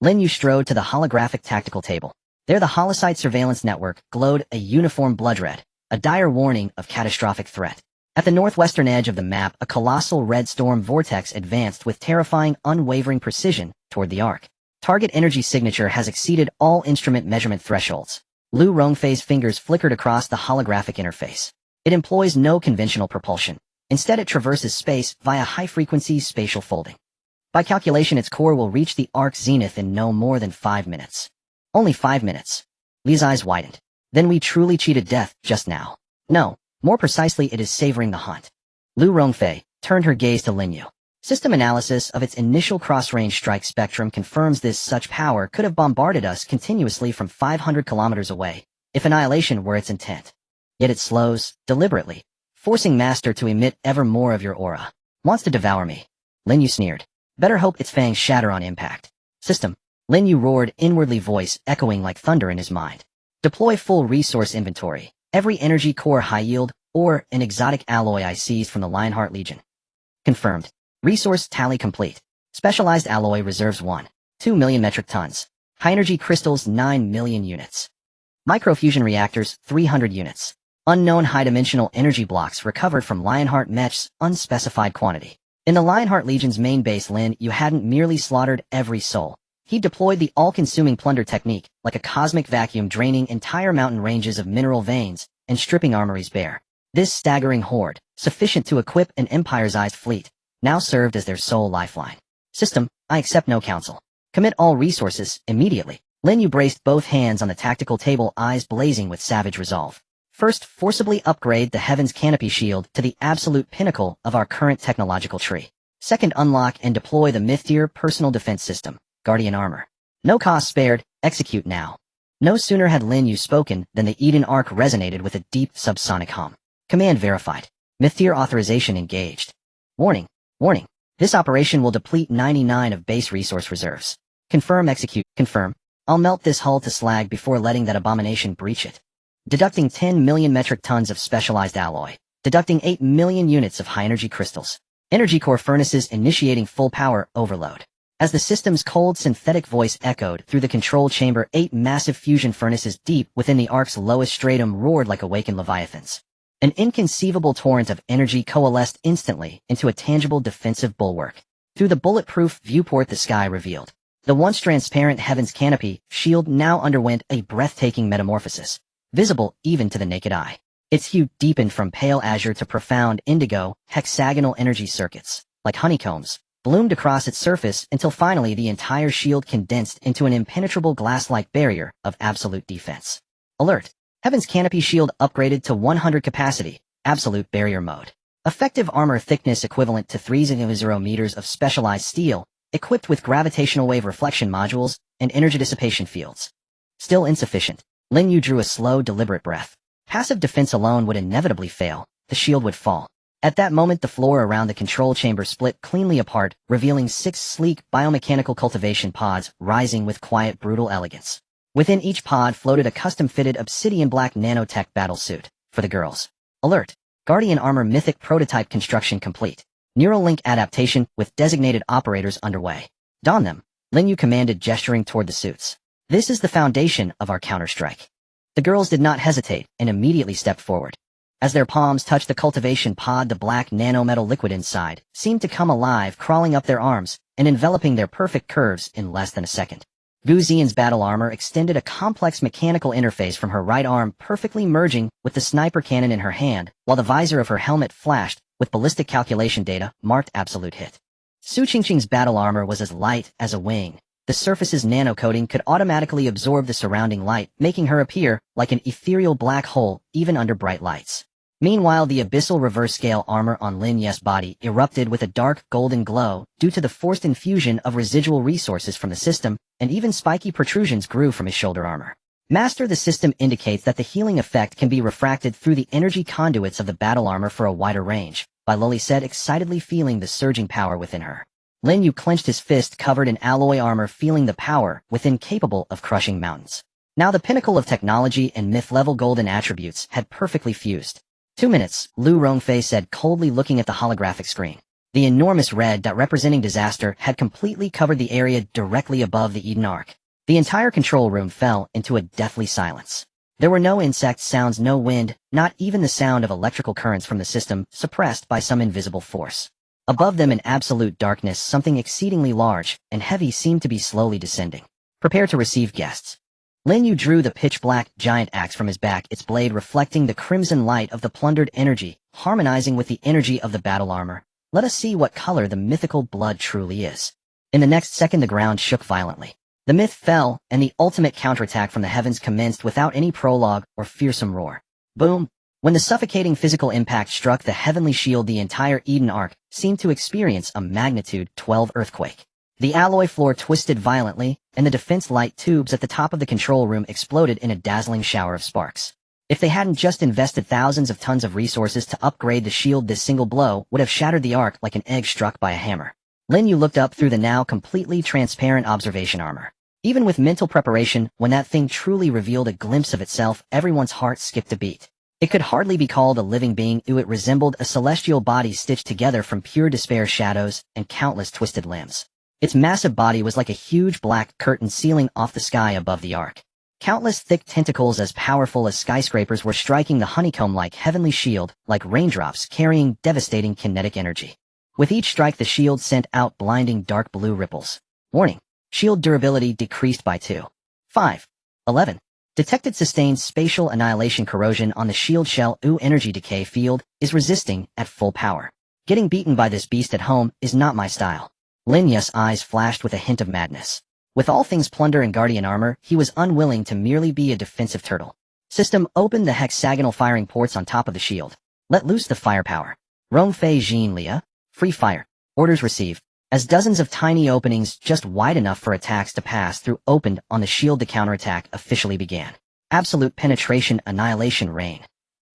Lin Yu strode to the holographic tactical table. There, the holocyte surveillance network glowed a uniform blood red, a dire warning of catastrophic threat. At the northwestern edge of the map, a colossal red storm vortex advanced with terrifying, unwavering precision toward the Arc. Target energy signature has exceeded all instrument measurement thresholds. Lu Rongfei's fingers flickered across the holographic interface. It employs no conventional propulsion. Instead, it traverses space via high-frequency spatial folding. By calculation, its core will reach the Arc's zenith in no more than 5 minutes. Only 5 minutes. Li's eyes widened. Then we truly cheated death just now. No, more precisely, it is savoring the hunt. Lu Rongfei turned her gaze to Lin Yu. System analysis of its initial cross-range strike spectrum confirms this such power could have bombarded us continuously from 500 kilometers away, if annihilation were its intent. Yet it slows, deliberately, forcing Master to emit ever more of your aura. Wants to devour me. Lin Yu sneered. Better hope its fangs shatter on impact. System. Lin Yu roared, inwardly, voice echoing like thunder in his mind. Deploy full resource inventory. Every energy core high yield, or an exotic alloy I seized from the Lionheart Legion. Confirmed. Resource tally complete. Specialized alloy reserves 1.2 million metric tons. High energy crystals 9 million units. Microfusion reactors 300 units. Unknown high-dimensional energy blocks recovered from Lionheart Mech's unspecified quantity. In the Lionheart Legion's main base, Lin Yu hadn't merely slaughtered every soul. He deployed the all-consuming plunder technique, like a cosmic vacuum, draining entire mountain ranges of mineral veins and stripping armories bare. This staggering horde, sufficient to equip an empire-sized fleet, now served as their sole lifeline. System, I accept no counsel. Commit all resources, immediately. Lin Yu braced both hands on the tactical table, eyes blazing with savage resolve. First, forcibly upgrade the Heaven's Canopy Shield to the absolute pinnacle of our current technological tree. Second, unlock and deploy the mid-tier personal defense system, Guardian Armor. No cost spared, execute now. No sooner had Lin Yu spoken than the Eden Arc resonated with a deep subsonic hum. Command verified. Mid-tier authorization engaged. Warning. Warning. This operation will deplete 99 of base resource reserves. Confirm, execute. Confirm. I'll melt this hull to slag before letting that abomination breach it. Deducting 10 million metric tons of specialized alloy. Deducting 8 million units of high-energy crystals. Energy core furnaces initiating full power overload. As the system's cold synthetic voice echoed through the control chamber, 8 massive fusion furnaces deep within the Ark's lowest stratum roared like awakened leviathans. An inconceivable torrent of energy coalesced instantly into a tangible defensive bulwark. Through the bulletproof viewport the sky revealed. The once transparent Heaven's Canopy Shield now underwent a breathtaking metamorphosis, visible even to the naked eye. Its hue deepened from pale azure to profound indigo, hexagonal energy circuits, like honeycombs, bloomed across its surface until finally the entire shield condensed into an impenetrable glass-like barrier of absolute defense. Alert! Heaven's Canopy Shield upgraded to 100 capacity, absolute barrier mode. Effective armor thickness equivalent to 3.0 meters of specialized steel, equipped with gravitational wave reflection modules and energy dissipation fields. Still insufficient. Lin Yu drew a slow, deliberate breath. Passive defense alone would inevitably fail. The shield would fall. At that moment, the floor around the control chamber split cleanly apart, revealing 6 sleek biomechanical cultivation pods rising with quiet, brutal elegance. Within each pod floated a custom-fitted obsidian black nanotech battlesuit for the girls. Alert! Guardian Armor Mythic prototype construction complete. Neural link adaptation with designated operators underway. Don them, Lin Yu commanded, gesturing toward the suits. This is the foundation of our counterstrike. The girls did not hesitate and immediately stepped forward. As their palms touched the cultivation pod, the black nanometal liquid inside seemed to come alive, crawling up their arms and enveloping their perfect curves in less than a second. Gu Xian's battle armor extended a complex mechanical interface from her right arm, perfectly merging with the sniper cannon in her hand, while the visor of her helmet flashed with ballistic calculation data marked absolute hit. Su Qingqing's battle armor was as light as a wing. The surface's nanocoating could automatically absorb the surrounding light, making her appear like an ethereal black hole even under bright lights. Meanwhile, the abyssal reverse-scale armor on Lin Yu's body erupted with a dark golden glow due to the forced infusion of residual resources from the system, and even spiky protrusions grew from his shoulder armor. Master, the system indicates that the healing effect can be refracted through the energy conduits of the battle armor for a wider range, Loli said, excitedly feeling the surging power within her. Lin Yu clenched his fist covered in alloy armor, feeling the power within capable of crushing mountains. Now the pinnacle of technology and myth-level golden attributes had perfectly fused. 2 minutes, Lu Rongfei said, coldly looking at the holographic screen. The enormous red dot representing disaster had completely covered the area directly above the Eden Arc. The entire control room fell into a deathly silence. There were no insect sounds, no wind, not even the sound of electrical currents from the system, suppressed by some invisible force. Above them in absolute darkness, something exceedingly large and heavy seemed to be slowly descending. Prepare to receive guests. Lin Yu drew the pitch-black giant axe from his back, its blade reflecting the crimson light of the plundered energy, harmonizing with the energy of the battle armor. Let us see what color the mythical blood truly is. In the next second, the ground shook violently. The myth fell, and the ultimate counterattack from the heavens commenced without any prologue or fearsome roar. Boom! When the suffocating physical impact struck the heavenly shield, the entire Eden Ark seemed to experience a magnitude 12 earthquake. The alloy floor twisted violently, and the defense light tubes at the top of the control room exploded in a dazzling shower of sparks. If they hadn't just invested thousands of tons of resources to upgrade the shield, this single blow would have shattered the Ark like an egg struck by a hammer. Lin Yu looked up through the now completely transparent observation armor. Even with mental preparation, when that thing truly revealed a glimpse of itself, everyone's heart skipped a beat. It could hardly be called a living being. It resembled a celestial body stitched together from pure despair, shadows, and countless twisted limbs. Its massive body was like a huge black curtain sealing off the sky above the Ark. Countless thick tentacles as powerful as skyscrapers were striking the honeycomb-like heavenly shield, like raindrops carrying devastating kinetic energy. With each strike, the shield sent out blinding dark blue ripples. Warning. Shield durability decreased by 2. 5. 11. Detected sustained spatial annihilation. Corrosion on the shield shell. Energy decay field is resisting at full power. Getting beaten by this beast at home is not my style. Lin Yu's eyes flashed with a hint of madness. With all things plunder and guardian armor, he was unwilling to merely be a defensive turtle. System, open the hexagonal firing ports on top of the shield. Let loose the firepower. Rongfei Jin Lia. Free fire. Orders received. As dozens of tiny openings just wide enough for attacks to pass through opened on the shield, the counterattack officially began. Absolute penetration, annihilation reign.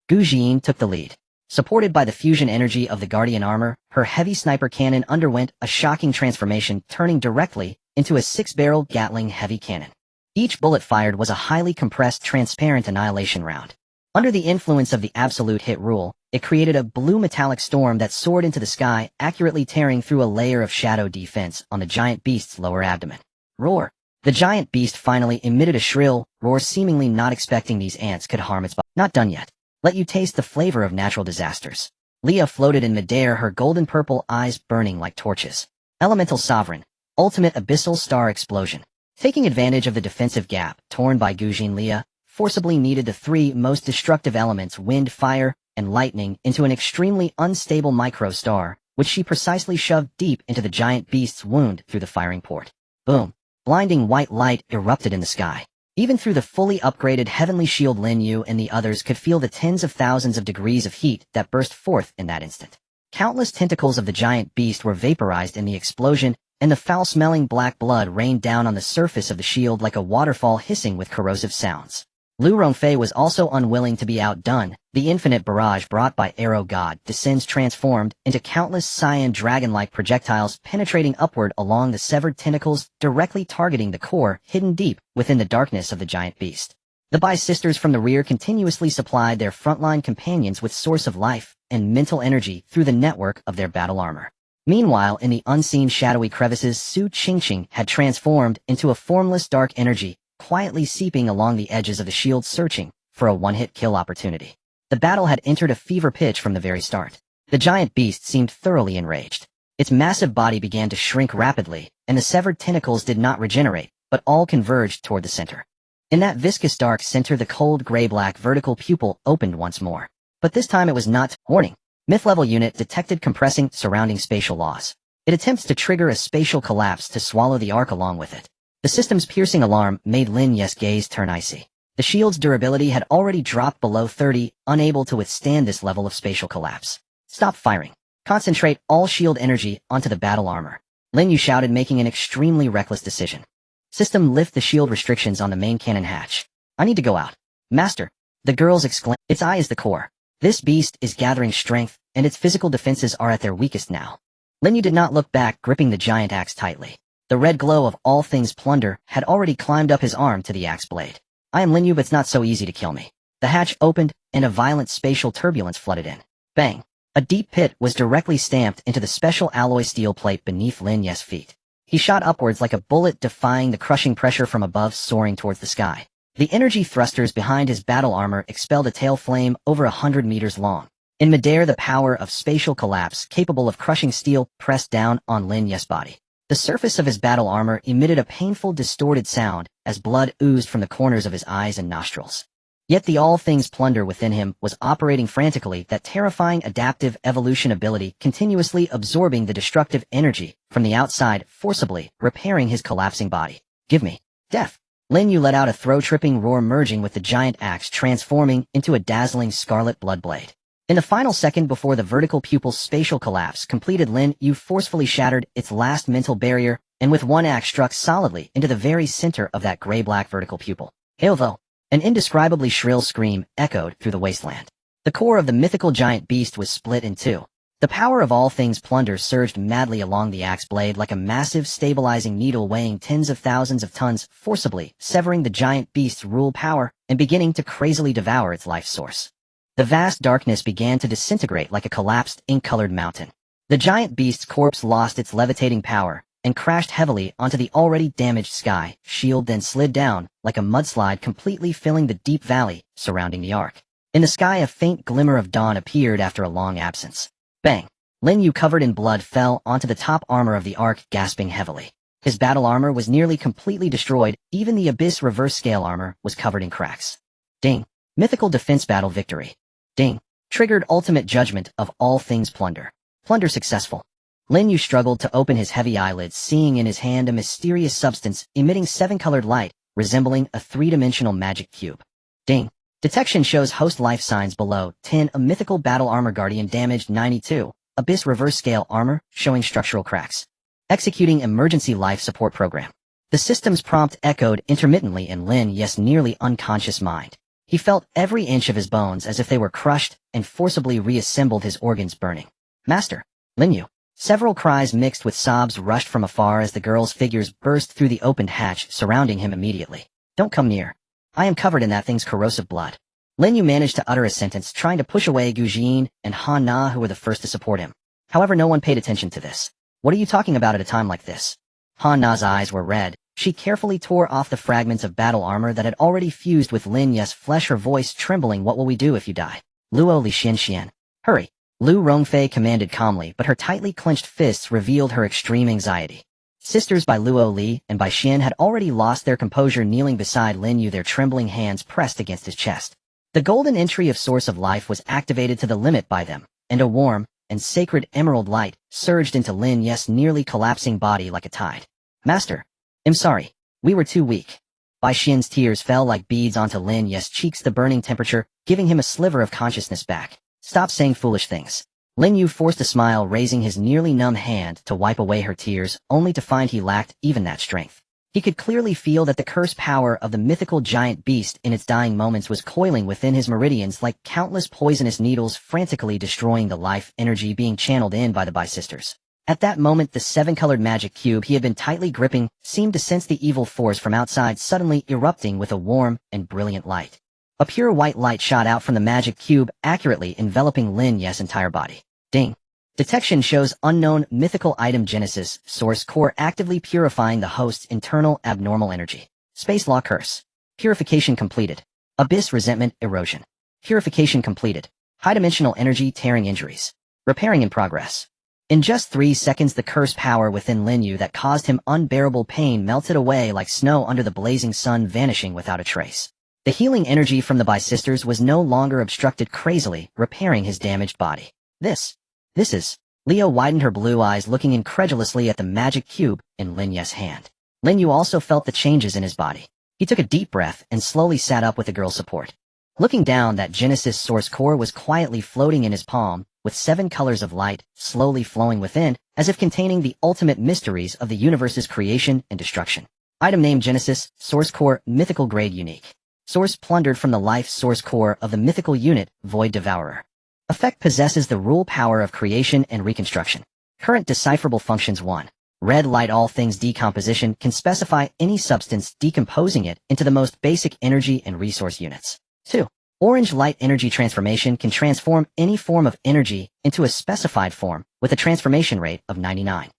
Gu Jin took the lead. Supported by the fusion energy of the guardian armor, her heavy sniper cannon underwent a shocking transformation, turning directly into a 6-barrel Gatling heavy cannon. Each bullet fired was a highly compressed, transparent annihilation round. Under the influence of the absolute hit rule, it created a blue metallic storm that soared into the sky, accurately tearing through a layer of shadow defense on the giant beast's lower abdomen. Roar! The giant beast finally emitted a shrill roar, seemingly not expecting these ants could harm its body. Not done yet. Let you taste the flavor of natural disasters. Leah floated in midair, her golden purple eyes burning like torches. Elemental Sovereign. Ultimate Abyssal Star Explosion. Taking advantage of the defensive gap torn by Gujin, Leah forcibly kneaded the 3 most destructive elements, wind, fire, and lightning, into an extremely unstable micro-star, which she precisely shoved deep into the giant beast's wound through the firing port. Boom! Blinding white light erupted in the sky. Even through the fully upgraded heavenly shield, Lin Yu and the others could feel the tens of thousands of degrees of heat that burst forth in that instant. Countless tentacles of the giant beast were vaporized in the explosion, and the foul-smelling black blood rained down on the surface of the shield like a waterfall, hissing with corrosive sounds. Lu Rongfei was also unwilling to be outdone. The infinite barrage brought by Arrow God descends, transformed into countless cyan dragon-like projectiles, penetrating upward along the severed tentacles, directly targeting the core hidden deep within the darkness of the giant beast. The Bai sisters from the rear continuously supplied their frontline companions with source of life and mental energy through the network of their battle armor. Meanwhile, in the unseen shadowy crevices, Su Qingqing had transformed into a formless dark energy, quietly seeping along the edges of the shield, searching for a one-hit kill opportunity. The battle had entered a fever pitch from the very start. The giant beast seemed thoroughly enraged. Its massive body began to shrink rapidly, and the severed tentacles did not regenerate, but all converged toward the center. In that viscous dark center, the cold gray-black vertical pupil opened once more. But this time it was not. Warning. Myth-level unit detected compressing surrounding spatial laws. It attempts to trigger a spatial collapse to swallow the Ark along with it. The system's piercing alarm made Lin Yu's gaze turn icy. The shield's durability had already dropped below 30, unable to withstand this level of spatial collapse. Stop firing. Concentrate all shield energy onto the battle armor. Lin Yu shouted, making an extremely reckless decision. System, lift the shield restrictions on the main cannon hatch. I need to go out. Master. The girls exclaimed. Its eye is the core. This beast is gathering strength, and its physical defenses are at their weakest now. Lin Yu did not look back, gripping the giant axe tightly. The red glow of all things plunder had already climbed up his arm to the axe blade. I am Lin Yu, but it's not so easy to kill me. The hatch opened, and a violent spatial turbulence flooded in. Bang! A deep pit was directly stamped into the special alloy steel plate beneath Lin Yu's feet. He shot upwards like a bullet, defying the crushing pressure from above, soaring towards the sky. The energy thrusters behind his battle armor expelled a tail flame over 100 meters long. In midair, the power of spatial collapse, capable of crushing steel, pressed down on Lin Yu's body. The surface of his battle armor emitted a painful, distorted sound as blood oozed from the corners of his eyes and nostrils. Yet the all things plunder within him was operating frantically, that terrifying adaptive evolution ability continuously absorbing the destructive energy from the outside, forcibly repairing his collapsing body. Give me death. Lin Yu let out a throat-tripping roar, merging with the giant axe, transforming into a dazzling scarlet blood blade. In the final second before the vertical pupil's spatial collapse completed, Lin Yu forcefully shattered its last mental barrier, and with one axe struck solidly into the very center of that gray-black vertical pupil. Hail! An indescribably shrill scream echoed through the wasteland. The core of the mythical giant beast was split in two. The power of all things plunder surged madly along the axe blade like a massive stabilizing needle weighing tens of thousands of tons, forcibly severing the giant beast's rule power and beginning to crazily devour its life source. The vast darkness began to disintegrate like a collapsed, ink-colored mountain. The giant beast's corpse lost its levitating power and crashed heavily onto the already damaged sky shield, then slid down like a mudslide, completely filling the deep valley surrounding the ark. In the sky, a faint glimmer of dawn appeared after a long absence. Bang! Lin Yu, covered in blood, fell onto the top armor of the ark, gasping heavily. His battle armor was nearly completely destroyed. Even the Abyss reverse scale armor was covered in cracks. Ding! Mythical defense battle victory. Ding! Triggered ultimate judgment of all things plunder. Plunder successful. Lin Yu struggled to open his heavy eyelids, seeing in his hand a mysterious substance emitting seven-colored light, resembling a three-dimensional magic cube. Ding! Detection shows host life signs below. 10. A mythical battle armor guardian damaged 92. Abyss reverse scale armor, showing structural cracks. Executing emergency life support program. The system's prompt echoed intermittently in Lin Yu's nearly unconscious mind. He felt every inch of his bones as if they were crushed and forcibly reassembled, his organs burning. Master! Lin Yu! Several cries mixed with sobs rushed from afar as the girl's figures burst through the opened hatch, surrounding him immediately. Don't come near. I am covered in that thing's corrosive blood. Lin Yu managed to utter a sentence, trying to push away Gu Jin and Han Na, who were the first to support him. However, no one paid attention to this. What are you talking about at a time like this? Han Na's eyes were red. She carefully tore off the fragments of battle armor that had already fused with Lin Yu's flesh, her voice trembling. What will we do if you die? Luo Li Xian. Hurry. Lu Rongfei commanded calmly, but her tightly clenched fists revealed her extreme anxiety. Sisters by Luo Li and by Xian had already lost their composure, kneeling beside Lin Yu, their trembling hands pressed against his chest. The golden entry of Source of Life was activated to the limit by them, and a warm and sacred emerald light surged into Lin Yu's nearly collapsing body like a tide. Master, I'm sorry. We were too weak. Bai Xian's tears fell like beads onto Lin Yu's cheeks, the burning temperature giving him a sliver of consciousness back. Stop saying foolish things. Lin Yu forced a smile, raising his nearly numb hand to wipe away her tears, only to find he lacked even that strength. He could clearly feel that the cursed power of the mythical giant beast in its dying moments was coiling within his meridians like countless poisonous needles, frantically destroying the life energy being channeled in by the Bai sisters. At that moment, the seven-colored magic cube he had been tightly gripping seemed to sense the evil force from outside, suddenly erupting with a warm and brilliant light. A pure white light shot out from the magic cube, accurately enveloping Lin Yu's entire body. Ding! Detection shows unknown mythical item Genesis Source Core, actively purifying the host's internal abnormal energy. Space Law Curse. Purification completed. Abyss Resentment Erosion. Purification completed. High-dimensional energy tearing injuries. Repairing in progress. In just 3 seconds, the cursed power within Lin Yu that caused him unbearable pain melted away like snow under the blazing sun, vanishing without a trace. The healing energy from the Bai sisters was no longer obstructed, crazily repairing his damaged body. This is... Leo widened her blue eyes, looking incredulously at the magic cube in Lin Yu's hand. Lin Yu also felt the changes in his body. He took a deep breath and slowly sat up with the girl's support. Looking down, that Genesis Source Core was quietly floating in his palm, with 7 colors of light slowly flowing within, as if containing the ultimate mysteries of the universe's creation and destruction. Item name: Genesis Source Core, mythical grade, unique. Source: plundered from the life source core of the mythical unit, Void Devourer. Effect: possesses the rule power of creation and reconstruction. Current decipherable functions: 1. Red light, all things decomposition, can specify any substance, decomposing it into the most basic energy and resource units. 2. Orange light, energy transformation, can transform any form of energy into a specified form with a transformation rate of 99.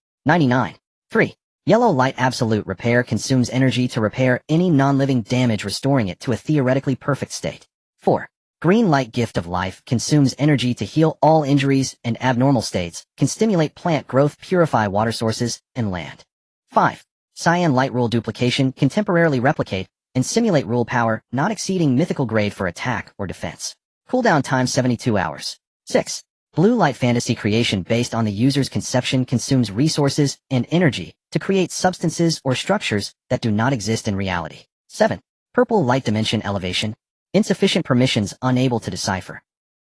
3. Yellow light, absolute repair, consumes energy to repair any non-living damage, restoring it to a theoretically perfect state. 4. Green light, gift of life, consumes energy to heal all injuries and abnormal states, can stimulate plant growth, purify water sources, and land. 5. Cyan light, rule duplication, can temporarily replicate and simulate rule power, not exceeding mythical grade for attack or defense. Cooldown time: 72 hours. 6. Blue light, fantasy creation, based on the user's conception, consumes resources and energy to create substances or structures that do not exist in reality. 7. Purple light dimension elevation. Insufficient permissions unable to decipher.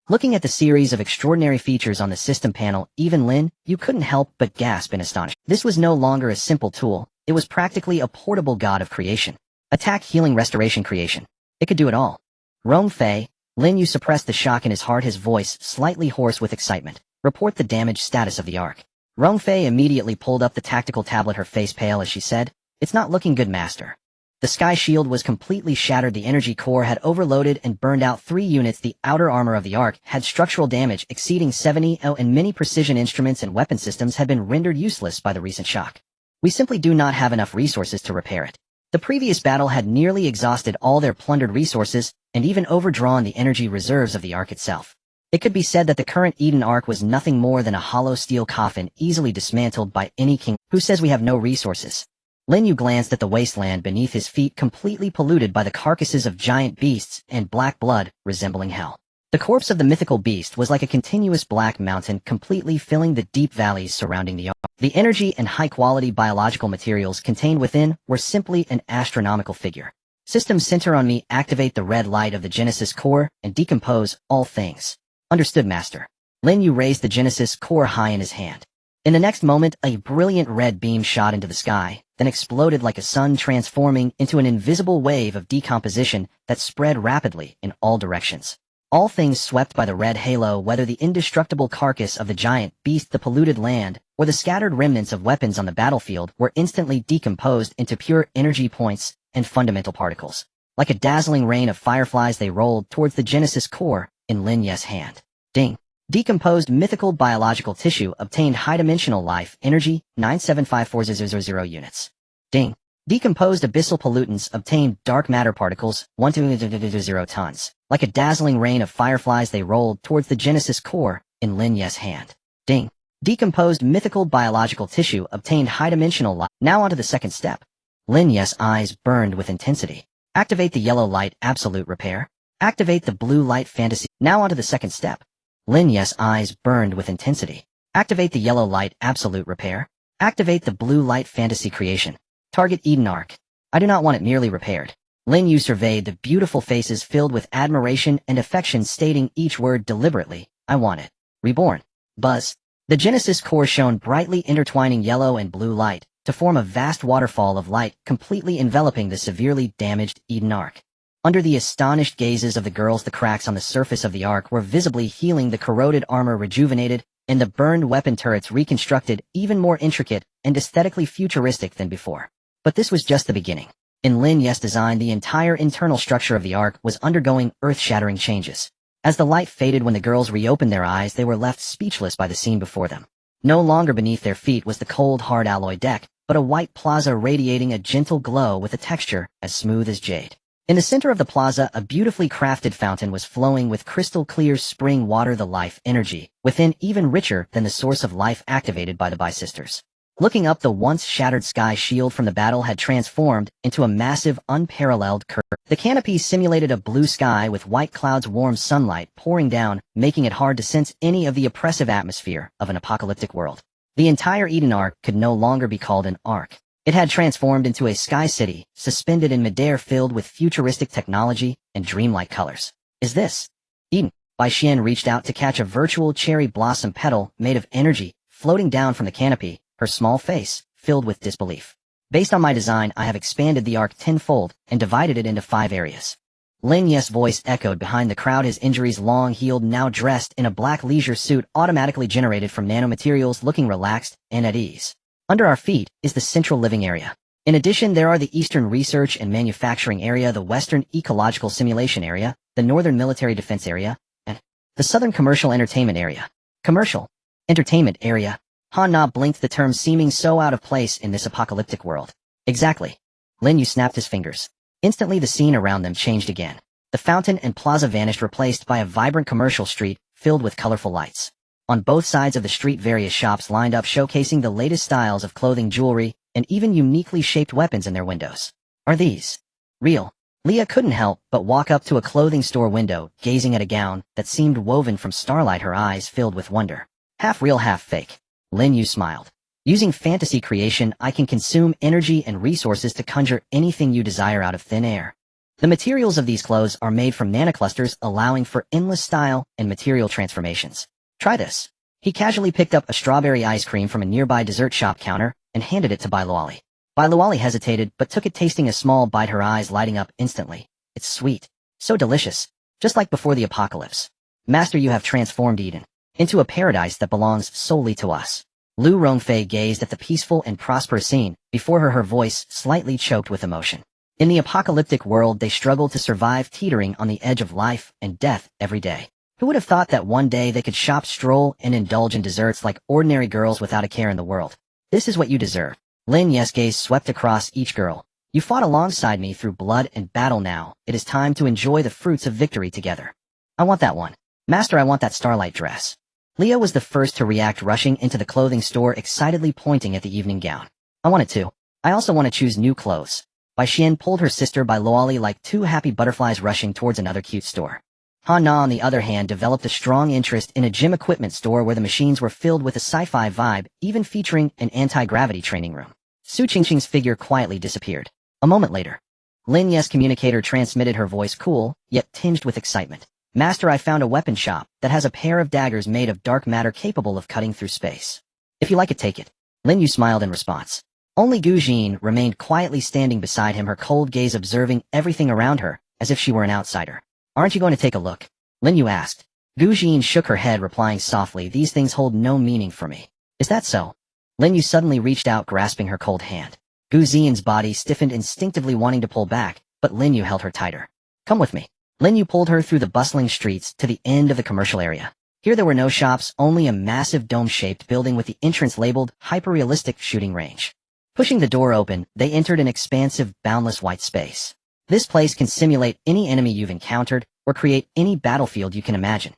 Looking at the series of extraordinary features on the system panel, even Lin Yu couldn't help but gasp in astonishment. This was no longer a simple tool, it was practically a portable god of creation. Attack, healing, restoration, creation. It could do it all. Rong Fei, Lin Yu suppressed the shock in his heart, his voice slightly hoarse with excitement. Report the damage status of the Ark. Rong Fei immediately pulled up the tactical tablet, her face pale as she said, "It's not looking good, Master." The sky shield was completely shattered, the energy core had overloaded and burned out 3 units, the outer armor of the Ark had structural damage exceeding 70, and many precision instruments and weapon systems had been rendered useless by the recent shock. We simply do not have enough resources to repair it. The previous battle had nearly exhausted all their plundered resources, and even overdrawn the energy reserves of the Ark itself. It could be said that the current Eden Ark was nothing more than a hollow steel coffin easily dismantled by any king. Who says we have no resources? Lin Yu glanced at the wasteland beneath his feet, completely polluted by the carcasses of giant beasts and black blood resembling hell. The corpse of the mythical beast was like a continuous black mountain, completely filling the deep valleys surrounding the Ark. The energy and high-quality biological materials contained within were simply an astronomical figure. System center on me, activate the red light of the Genesis core and decompose all things. Understood, Master. Lin Yu raised the Genesis core high in his hand. In the next moment, a brilliant red beam shot into the sky, then exploded like a sun, transforming into an invisible wave of decomposition that spread rapidly in all directions. All things swept by the red halo, whether the indestructible carcass of the giant beast, the polluted land, or the scattered remnants of weapons on the battlefield, were instantly decomposed into pure energy points and fundamental particles. Like a dazzling rain of fireflies, they rolled towards the Genesis core in Lin Yu's hand. Ding. Decomposed mythical biological tissue obtained high-dimensional life energy, 9754000 units. Ding. Decomposed abyssal pollutants obtained dark matter particles, 1200 tons. Like a dazzling rain of fireflies, they rolled towards the Genesis core in Lin Yu's hand. Ding. Decomposed mythical biological tissue obtained high-dimensional life. Now onto the second step. Lin Yu's eyes burned with intensity. Activate the yellow light absolute repair. Activate the blue light fantasy. Now onto the second step. Lin Yu's eyes burned with intensity. Activate the yellow light absolute repair. Activate the blue light fantasy creation. Target Eden Ark. I do not want it merely repaired. Lin Yu surveyed the beautiful faces filled with admiration and affection, stating each word deliberately. I want it. Reborn. Buzz. The Genesis core shone brightly, intertwining yellow and blue light to form a vast waterfall of light, completely enveloping the severely damaged Eden Ark. Under the astonished gazes of the girls, the cracks on the surface of the Ark were visibly healing, the corroded armor rejuvenated, and the burned weapon turrets reconstructed, even more intricate and aesthetically futuristic than before. But this was just the beginning. In Lin Yu's design, the entire internal structure of the Ark was undergoing earth-shattering changes. As the light faded when the girls reopened their eyes, they were left speechless by the scene before them. No longer beneath their feet was the cold, hard alloy deck, but a white plaza radiating a gentle glow with a texture as smooth as jade. In the center of the plaza, a beautifully crafted fountain was flowing with crystal-clear spring water, the life energy within even richer than the source of life activated by the Bi-Sisters. Looking up, the once shattered sky shield from the battle had transformed into a massive, unparalleled curve. The canopy simulated a blue sky with white clouds, warm sunlight pouring down, making it hard to sense any of the oppressive atmosphere of an apocalyptic world. The entire Eden Ark could no longer be called an ark. It had transformed into a sky city, suspended in midair, filled with futuristic technology and dreamlike colors. Is this Eden? Bai Xian reached out to catch a virtual cherry blossom petal made of energy, floating down from the canopy, her small face filled with disbelief. Based on my design, I have expanded the Ark tenfold and divided it into 5 areas. Lin Yu's voice echoed behind the crowd, his injuries long healed, now dressed in a black leisure suit automatically generated from nanomaterials, looking relaxed and at ease. Under our feet is the central living area. In addition, there are the Eastern Research and Manufacturing area, the Western Ecological Simulation area, the Northern Military Defense area, and the Southern Commercial Entertainment area. Commercial Entertainment area. Han Na blinked, the term seeming so out of place in this apocalyptic world. Exactly. Lin Yu snapped his fingers. Instantly the scene around them changed again. The fountain and plaza vanished, replaced by a vibrant commercial street filled with colorful lights. On both sides of the street, various shops lined up, showcasing the latest styles of clothing, jewelry, and even uniquely shaped weapons in their windows. Are these real? Leah couldn't help but walk up to a clothing store window, gazing at a gown that seemed woven from starlight, her eyes filled with wonder. Half real, half fake. Lin Yu smiled. Using fantasy creation, I can consume energy and resources to conjure anything you desire out of thin air. The materials of these clothes are made from nanoclusters, allowing for endless style and material transformations. Try this. He casually picked up a strawberry ice cream from a nearby dessert shop counter and handed it to Bailuali. Bailuali hesitated, but took it, tasting a small bite, her eyes lighting up instantly. It's sweet. So delicious. Just like before the apocalypse. Master, you have transformed Eden into a paradise that belongs solely to us. Lu Rongfei gazed at the peaceful and prosperous scene before her voice slightly choked with emotion. In the apocalyptic world, they struggled to survive, teetering on the edge of life and death every day. Who would have thought that one day they could shop, stroll, and indulge in desserts like ordinary girls without a care in the world? This is what you deserve. Lin Yu's gaze swept across each girl. You fought alongside me through blood and battle. Now it is time to enjoy the fruits of victory together. I want that one. Master, I want that starlight dress. Leah was the first to react, rushing into the clothing store, excitedly pointing at the evening gown. I want it too. I also want to choose new clothes. Bai Xian pulled her sister by Luali like two happy butterflies rushing towards another cute store. Han Na, on the other hand, developed a strong interest in a gym equipment store where the machines were filled with a sci-fi vibe, even featuring an anti-gravity training room. Su Qingqing's figure quietly disappeared. A moment later, Lin Yu's communicator transmitted, her voice cool, yet tinged with excitement. Master, I found a weapon shop that has a pair of daggers made of dark matter capable of cutting through space. If you like it, take it. Lin Yu smiled in response. Only Gu Jin remained quietly standing beside him, her cold gaze observing everything around her, as if she were an outsider. Aren't you going to take a look? Lin Yu asked. Gu Jin shook her head, replying softly, these things hold no meaning for me. Is that so? Lin Yu suddenly reached out, grasping her cold hand. Gu Jin's body stiffened, instinctively wanting to pull back, but Lin Yu held her tighter. Come with me. Lin Yu pulled her through the bustling streets to the end of the commercial area. Here there were no shops, only a massive dome-shaped building with the entrance labeled hyper-realistic shooting range. Pushing the door open, they entered an expansive, boundless white space. This place can simulate any enemy you've encountered, or create any battlefield you can imagine.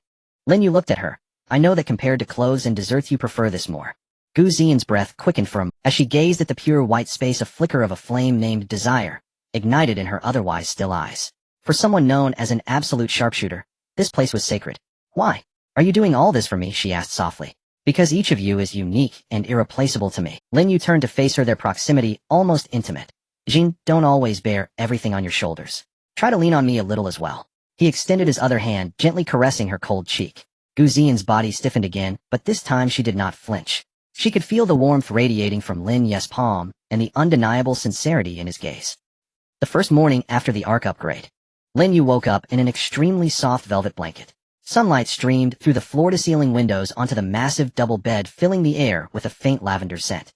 Lin Yu looked at her. I know that compared to clothes and desserts you prefer this more. Gu Xian's breath quickened for him as she gazed at the pure white space. A flicker of a flame named desire ignited in her otherwise still eyes. For someone known as an absolute sharpshooter, this place was sacred. Why? Are you doing all this for me? She asked softly. Because each of you is unique and irreplaceable to me. Lin Yu turned to face her, their proximity almost intimate. Jin, don't always bear everything on your shoulders. Try to lean on me a little as well. He extended his other hand, gently caressing her cold cheek. Gu Xian's body stiffened again, but this time she did not flinch. She could feel the warmth radiating from Lin Yu's palm and the undeniable sincerity in his gaze. The first morning after the Ark upgrade, Lin Yu woke up in an extremely soft velvet blanket. Sunlight streamed through the floor-to-ceiling windows onto the massive double bed, filling the air with a faint lavender scent.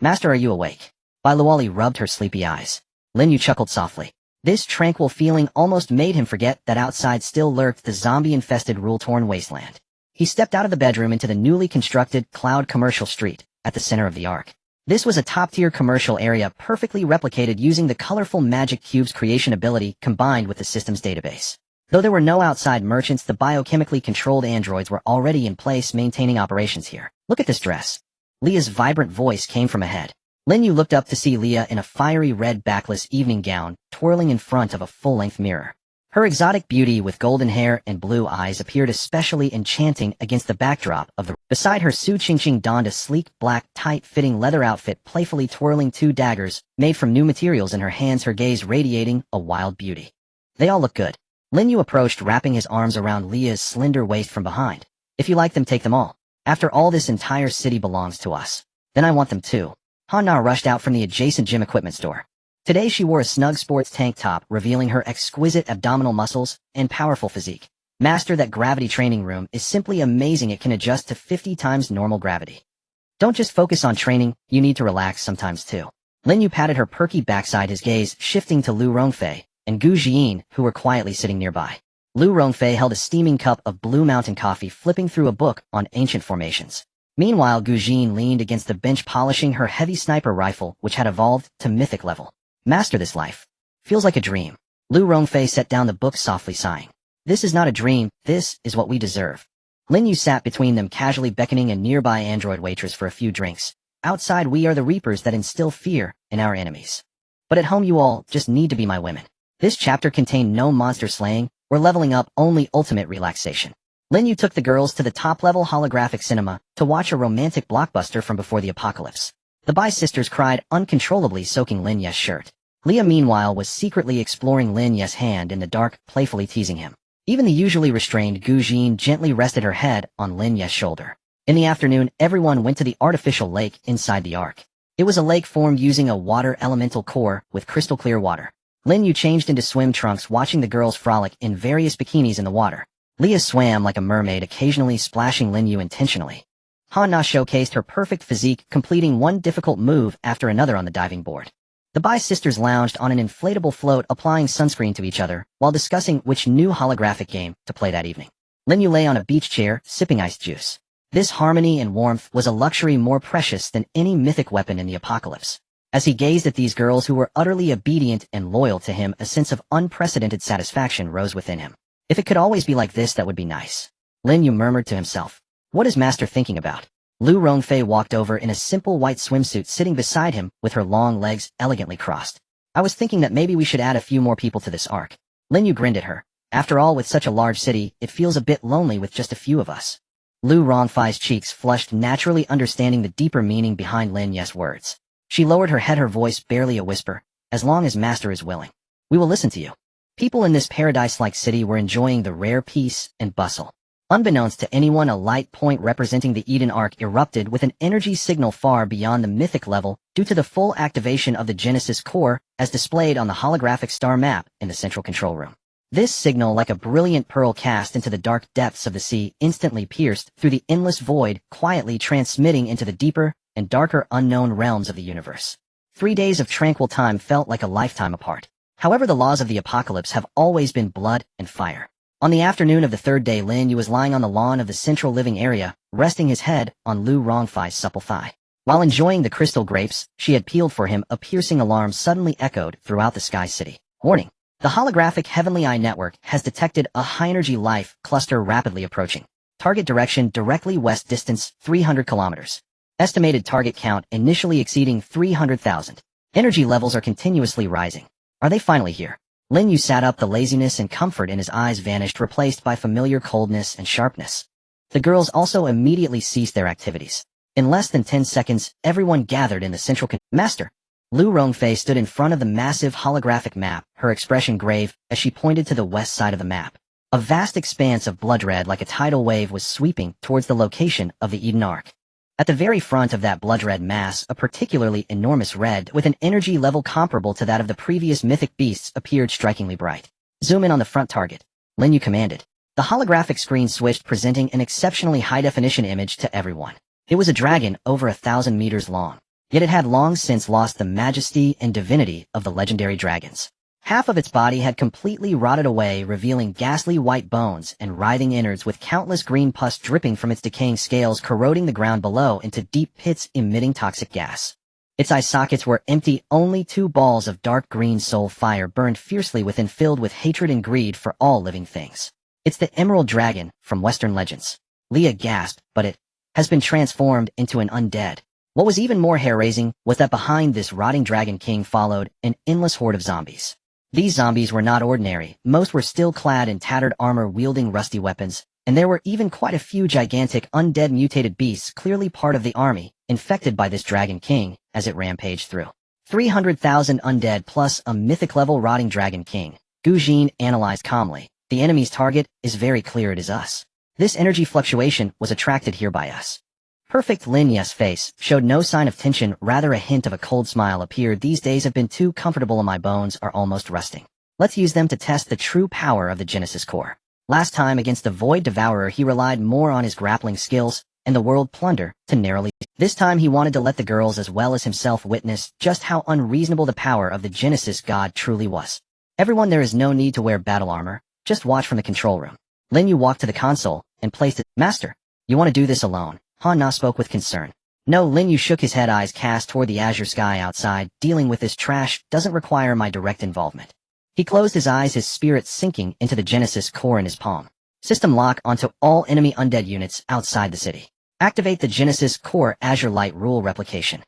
Master, are you awake? Bailuali rubbed her sleepy eyes. Lin Yu chuckled softly. This tranquil feeling almost made him forget that outside still lurked the zombie-infested, rule-torn wasteland. He stepped out of the bedroom into the newly constructed Cloud Commercial Street at the center of the Ark. This was a top-tier commercial area perfectly replicated using the colorful magic cube's creation ability combined with the system's database. Though there were no outside merchants, the biochemically controlled androids were already in place, maintaining operations here. Look at this dress. Leah's vibrant voice came from ahead. Lin Yu looked up to see Leah in a fiery red backless evening gown, twirling in front of a full-length mirror. Her exotic beauty with golden hair and blue eyes appeared especially enchanting against the backdrop of the... Beside her, Su Qingqing donned a sleek, black, tight-fitting leather outfit, playfully twirling two daggers made from new materials in her hands, her gaze radiating a wild beauty. They all look good. Lin Yu approached, wrapping his arms around Leah's slender waist from behind. If you like them, take them all. After all, this entire city belongs to us. Then I want them too. Han Na rushed out from the adjacent gym equipment store. Today she wore a snug sports tank top, revealing her exquisite abdominal muscles and powerful physique. Master, that gravity training room is simply amazing. It can adjust to 50 times normal gravity. Don't just focus on training, you need to relax sometimes too. Lin Yu patted her perky backside, his gaze shifting to Lu Rongfei and Gu Jin, who were quietly sitting nearby. Lu Rongfei held a steaming cup of Blue Mountain coffee, flipping through a book on ancient formations. Meanwhile, Gu Jin leaned against the bench, polishing her heavy sniper rifle, which had evolved to mythic level. Master, this life feels like a dream. Lu Rongfei set down the book, softly sighing. This is not a dream, this is what we deserve. Lin Yu sat between them, casually beckoning a nearby android waitress for a few drinks. Outside, we are the reapers that instill fear in our enemies. But at home, you all just need to be my women. This chapter contained no monster slaying or leveling up, only ultimate relaxation. Lin Yu took the girls to the top-level holographic cinema to watch a romantic blockbuster from before the apocalypse. The Bai sisters cried uncontrollably, soaking Lin Yu's shirt. Leah, meanwhile, was secretly exploring Lin Yu's hand in the dark, playfully teasing him. Even the usually restrained Gu Jin gently rested her head on Lin Yu's shoulder. In the afternoon, everyone went to the artificial lake inside the ark. It was a lake formed using a water elemental core with crystal-clear water. Lin Yu changed into swim trunks, watching the girls frolic in various bikinis in the water. Leah swam like a mermaid, occasionally splashing Lin Yu intentionally. Han-na showcased her perfect physique, completing one difficult move after another on the diving board. The Bai sisters lounged on an inflatable float, applying sunscreen to each other, while discussing which new holographic game to play that evening. Lin Yu lay on a beach chair, sipping iced juice. This harmony and warmth was a luxury more precious than any mythic weapon in the apocalypse. As he gazed at these girls who were utterly obedient and loyal to him, a sense of unprecedented satisfaction rose within him. If it could always be like this, that would be nice. Lin Yu murmured to himself. What is Master thinking about? Lu Rongfei walked over in a simple white swimsuit, sitting beside him with her long legs elegantly crossed. I was thinking that maybe we should add a few more people to this ark. Lin Yu grinned at her. After all, with such a large city, it feels a bit lonely with just a few of us. Lu Rongfei's cheeks flushed, naturally understanding the deeper meaning behind Lin Yu's words. She lowered her head, her voice barely a whisper. As long as Master is willing, we will listen to you. People in this paradise-like city were enjoying the rare peace and bustle. Unbeknownst to anyone, a light point representing the Eden Ark erupted with an energy signal far beyond the mythic level due to the full activation of the Genesis core as displayed on the holographic star map in the central control room. This signal, like a brilliant pearl cast into the dark depths of the sea, instantly pierced through the endless void, quietly transmitting into the deeper and darker unknown realms of the universe. 3 days of tranquil time felt like a lifetime apart. However, the laws of the apocalypse have always been blood and fire. On the afternoon of the third day, Lin Yu was lying on the lawn of the central living area, resting his head on Lu Rongfei's supple thigh. While enjoying the crystal grapes she had peeled for him, a piercing alarm suddenly echoed throughout the Sky City. Warning! The holographic Heavenly Eye Network has detected a high-energy life cluster rapidly approaching. Target direction directly west, distance 300 kilometers. Estimated target count initially exceeding 300,000. Energy levels are continuously rising. Are they finally here? Lin Yu sat up, the laziness and comfort in his eyes vanished, replaced by familiar coldness and sharpness. The girls also immediately ceased their activities. In less than 10 seconds, everyone gathered in the central Master! Lu Rongfei stood in front of the massive holographic map, her expression grave as she pointed to the west side of the map. A vast expanse of blood red like a tidal wave was sweeping towards the location of the Eden Ark. At the very front of that blood-red mass, a particularly enormous red with an energy level comparable to that of the previous mythic beasts appeared strikingly bright. Zoom in on the front target. Lin Yu commanded. The holographic screen switched, presenting an exceptionally high-definition image to everyone. It was a dragon over 1,000 meters long, yet it had long since lost the majesty and divinity of the legendary dragons. Half of its body had completely rotted away, revealing ghastly white bones and writhing innards with countless green pus dripping from its decaying scales, corroding the ground below into deep pits emitting toxic gas. Its eye sockets were empty, only 2 balls of dark green soul fire burned fiercely within, filled with hatred and greed for all living things. It's the Emerald Dragon from Western legends. Leah gasped, but it has been transformed into an undead. What was even more hair-raising was that behind this rotting Dragon King followed an endless horde of zombies. These zombies were not ordinary. Most were still clad in tattered armor, wielding rusty weapons, and there were even quite a few gigantic undead mutated beasts, clearly part of the army, infected by this Dragon King as it rampaged through. 300,000 undead plus a mythic-level rotting Dragon King. Gu Jin analyzed calmly. The enemy's target is very clear, it is us. This energy fluctuation was attracted here by us. Perfect Lin Yu's face showed no sign of tension, rather a hint of a cold smile appeared. These days have been too comfortable and my bones are almost rusting. Let's use them to test the true power of the Genesis core. Last time against the Void Devourer he relied more on his grappling skills and the World Plunder to narrowly. This time he wanted to let the girls as well as himself witness just how unreasonable the power of the Genesis god truly was. Everyone, there is no need to wear battle armor, just watch from the control room. Lin Yu walked to the console and placed it. Master, you want to do this alone? Han-na spoke with concern. No, Lin Yu shook his head, eyes cast toward the azure sky outside. Dealing with this trash doesn't require my direct involvement. He closed his eyes, his spirit sinking into the Genesis core in his palm. System lock onto all enemy undead units outside the city. Activate the Genesis core Azure Light rule replication.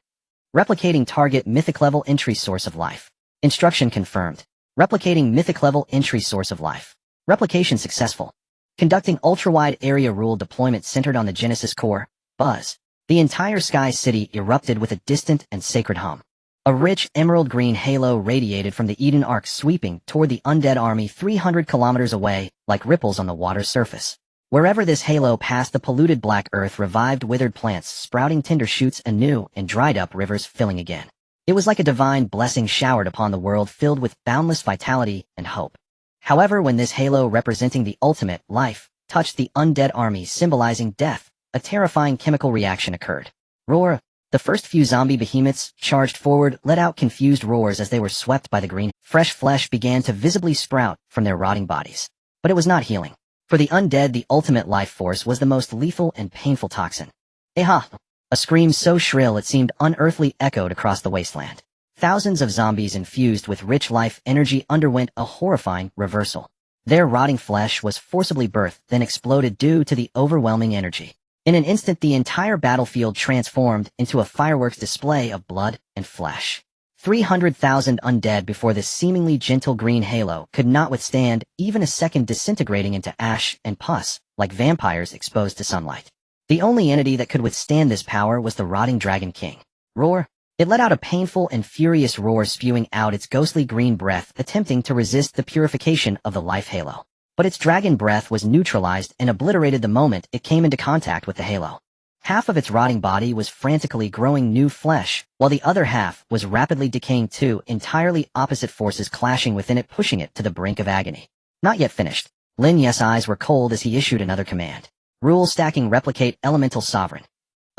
Replicating target mythic level entry source of life. Instruction confirmed. Replicating mythic level entry source of life. Replication successful. conducting ultra-wide area rule deployment centered on the Genesis core. Buzz. The entire Sky City erupted with a distant and sacred hum. A rich emerald-green halo radiated from the Eden Arc, sweeping toward the undead army 300 kilometers away, like ripples on the water's surface. Wherever this halo passed, the polluted black earth revived, withered plants sprouting tender shoots anew, and dried-up rivers filling again. It was like a divine blessing showered upon the world, filled with boundless vitality and hope. However, when this halo representing the ultimate life touched the undead army, symbolizing death, a terrifying chemical reaction occurred. Roar! The first few zombie behemoths charged forward, let out confused roars as they were swept by the green. Fresh flesh began to visibly sprout from their rotting bodies. But it was not healing. For the undead, the ultimate life force was the most lethal and painful toxin. Eha! A scream so shrill it seemed unearthly echoed across the wasteland. Thousands of zombies infused with rich life energy underwent a horrifying reversal. Their rotting flesh was forcibly birthed, then exploded due to the overwhelming energy. In an instant, the entire battlefield transformed into a fireworks display of blood and flesh. 300,000 undead before this seemingly gentle green halo could not withstand even a second, disintegrating into ash and pus, like vampires exposed to sunlight. The only entity that could withstand this power was the rotting Dragon King. Roar! It let out a painful and furious roar, spewing out its ghostly green breath, attempting to resist the purification of the life halo. But its dragon breath was neutralized and obliterated the moment it came into contact with the halo. Half of its rotting body was frantically growing new flesh, while the other half was rapidly decaying, two entirely opposite forces clashing within it, pushing it to the brink of agony. Not yet finished. Lin Yu's eyes were cold as he issued another command. Rule stacking replicate elemental sovereign.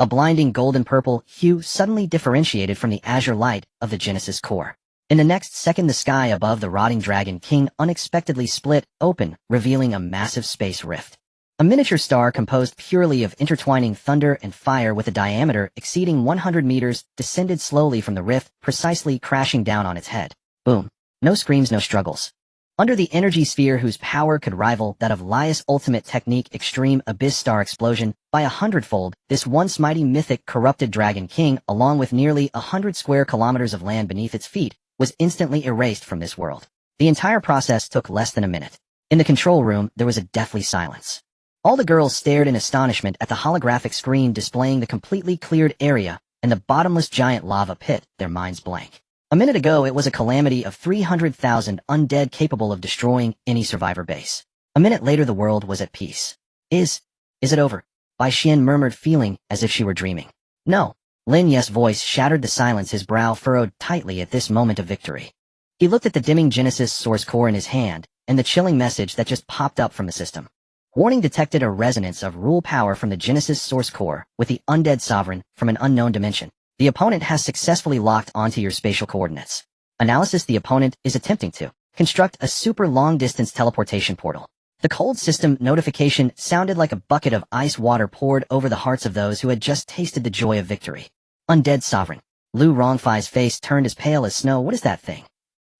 A blinding golden purple hue suddenly differentiated from the azure light of the Genesis core. In the next second, the sky above the rotting Dragon King unexpectedly split open, revealing a massive space rift. A miniature star composed purely of intertwining thunder and fire with a diameter exceeding 100 meters descended slowly from the rift, precisely crashing down on its head. Boom. No screams, no struggles. Under the energy sphere whose power could rival that of Lias' ultimate technique, extreme abyss star explosion, by 100-fold, this once mighty mythic corrupted Dragon King, along with nearly 100 square kilometers of land beneath its feet, was instantly erased from this world. The entire process took less than a minute. In the control room, there was a deathly silence. All the girls stared in astonishment at the holographic screen displaying the completely cleared area and the bottomless giant lava pit, their minds blank. A minute ago, it was a calamity of 300,000 undead capable of destroying any survivor base. A minute later, the world was at peace. Is it over? Bai Xian murmured, feeling as if she were dreaming. No. Lin Yu's voice shattered the silence, his brow furrowed tightly at this moment of victory. He looked at the dimming Genesis source core in his hand, and the chilling message that just popped up from the system. Warning detected a resonance of rule power from the Genesis source core with the undead sovereign from an unknown dimension. The opponent has successfully locked onto your spatial coordinates. Analysis: the opponent is attempting to construct a super long-distance teleportation portal. The cold system notification sounded like a bucket of ice water poured over the hearts of those who had just tasted the joy of victory. Undead sovereign. Lu Rongfei's face turned as pale as snow. What is that thing?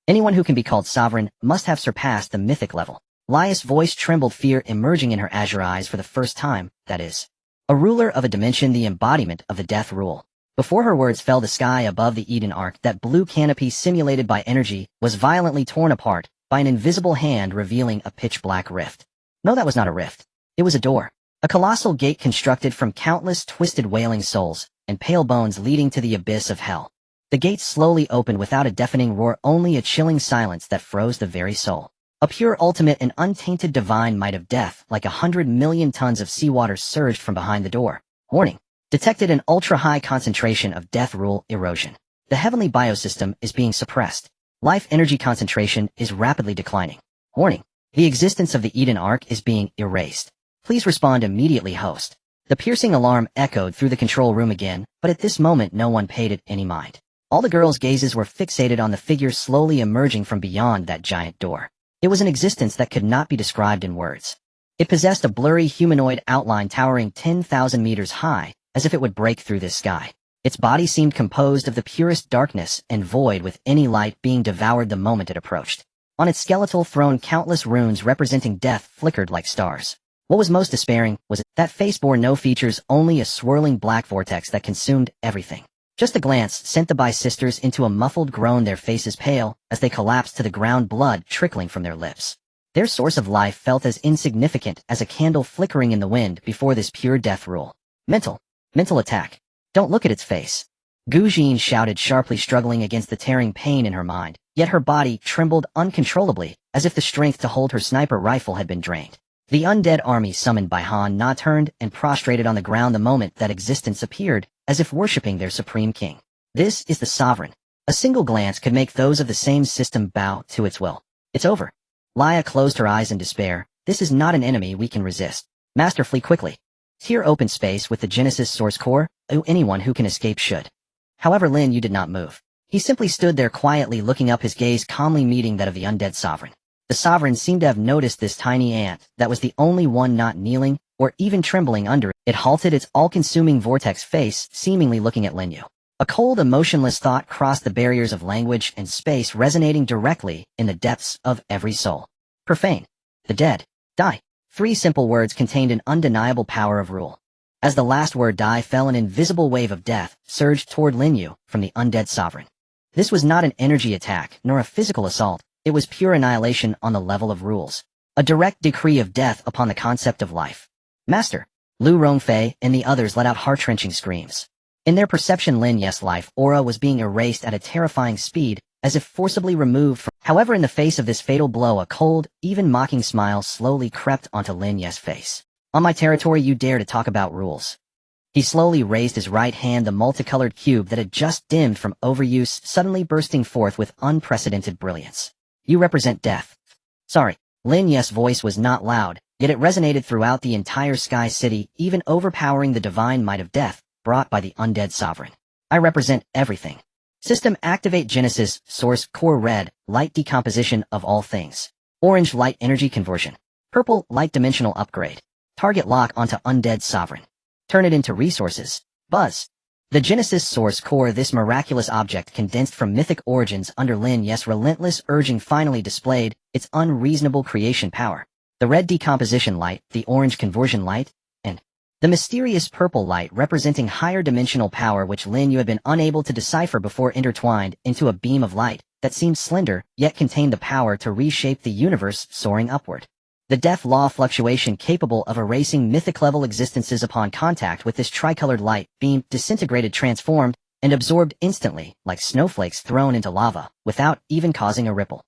Anyone who can be called sovereign must have surpassed the mythic level. Lias' voice trembled, fear emerging in her azure eyes for the first time. That is, a ruler of a dimension, the embodiment of the death rule. Before her words fell, the sky above the Eden Arc, that blue canopy simulated by energy, was violently torn apart by an invisible hand, revealing a pitch-black rift. No, that was not a rift. It was a door. A colossal gate constructed from countless twisted wailing souls and pale bones leading to the abyss of hell. The gate slowly opened without a deafening roar, only a chilling silence that froze the very soul. A pure, ultimate, and untainted divine might of death, like 100 million tons of seawater, surged from behind the door. Warning. Detected an ultra-high concentration of death rule erosion. The heavenly biosystem is being suppressed. Life energy concentration is rapidly declining. Warning. The existence of the Eden Arc is being erased. Please respond immediately, host. The piercing alarm echoed through the control room again, but at this moment no one paid it any mind. All the girls' gazes were fixated on the figure slowly emerging from beyond that giant door. It was an existence that could not be described in words. It possessed a blurry humanoid outline towering 10,000 meters high, as if it would break through this sky. Its body seemed composed of the purest darkness and void, with any light being devoured the moment it approached. On its skeletal throne, countless runes representing death flickered like stars. What was most despairing was that face bore no features, only a swirling black vortex that consumed everything. Just a glance sent the Bai sisters into a muffled groan, their faces pale as they collapsed to the ground, blood trickling from their lips. Their source of life felt as insignificant as a candle flickering in the wind before this pure death rule. Mental attack. Don't look at its face. Gu Jin shouted sharply, struggling against the tearing pain in her mind, yet her body trembled uncontrollably, as if the strength to hold her sniper rifle had been drained. The undead army summoned by Han Na turned and prostrated on the ground the moment that existence appeared, as if worshipping their supreme king. This is the sovereign. A single glance could make those of the same system bow to its will. It's over. Leia closed her eyes in despair. This is not an enemy we can resist. Master, flee quickly. Tear open space with the Genesis source core. Anyone who can escape should. However, Lin Yu did not move. He simply stood there quietly, looking up, his gaze calmly meeting that of the undead sovereign. The sovereign seemed to have noticed this tiny ant that was the only one not kneeling or even trembling under it. It halted, its all-consuming vortex face seemingly looking at Lin Yu. A cold, emotionless thought crossed the barriers of language and space, resonating directly in the depths of every soul. Profane. The dead. Die. 3 simple words contained an undeniable power of rule. As the last word die fell, an invisible wave of death surged toward Lin Yu from the undead sovereign. This was not an energy attack, nor a physical assault. It was pure annihilation on the level of rules. A direct decree of death upon the concept of life. Master. Lu Rongfei and the others let out heart-wrenching screams. In their perception, Lin Yu's life aura was being erased at a terrifying speed, as if forcibly removed from. However, in the face of this fatal blow, a cold, even mocking smile slowly crept onto Lin Yu's face. On my territory, you dare to talk about rules. He slowly raised his right hand, the multicolored cube that had just dimmed from overuse suddenly bursting forth with unprecedented brilliance. You represent death. Sorry. Lin Yu's voice was not loud, yet it resonated throughout the entire Sky City, even overpowering the divine might of death brought by the undead sovereign. I represent everything. System activate Genesis, source, core red, light decomposition of all things. Orange, light energy conversion. Purple, light dimensional upgrade. Target lock onto undead sovereign. Turn it into resources. Buzz. The Genesis source core, this miraculous object condensed from mythic origins under Lin Yu's relentless urging, finally displayed its unreasonable creation power. The red decomposition light, the orange conversion light, and the mysterious purple light representing higher dimensional power, which Lin Yu had been unable to decipher before, intertwined into a beam of light that seemed slender yet contained the power to reshape the universe, soaring upward. The death law fluctuation capable of erasing mythic-level existences upon contact with this tricolored light beam disintegrated, transformed, and absorbed instantly, like snowflakes thrown into lava, without even causing a ripple.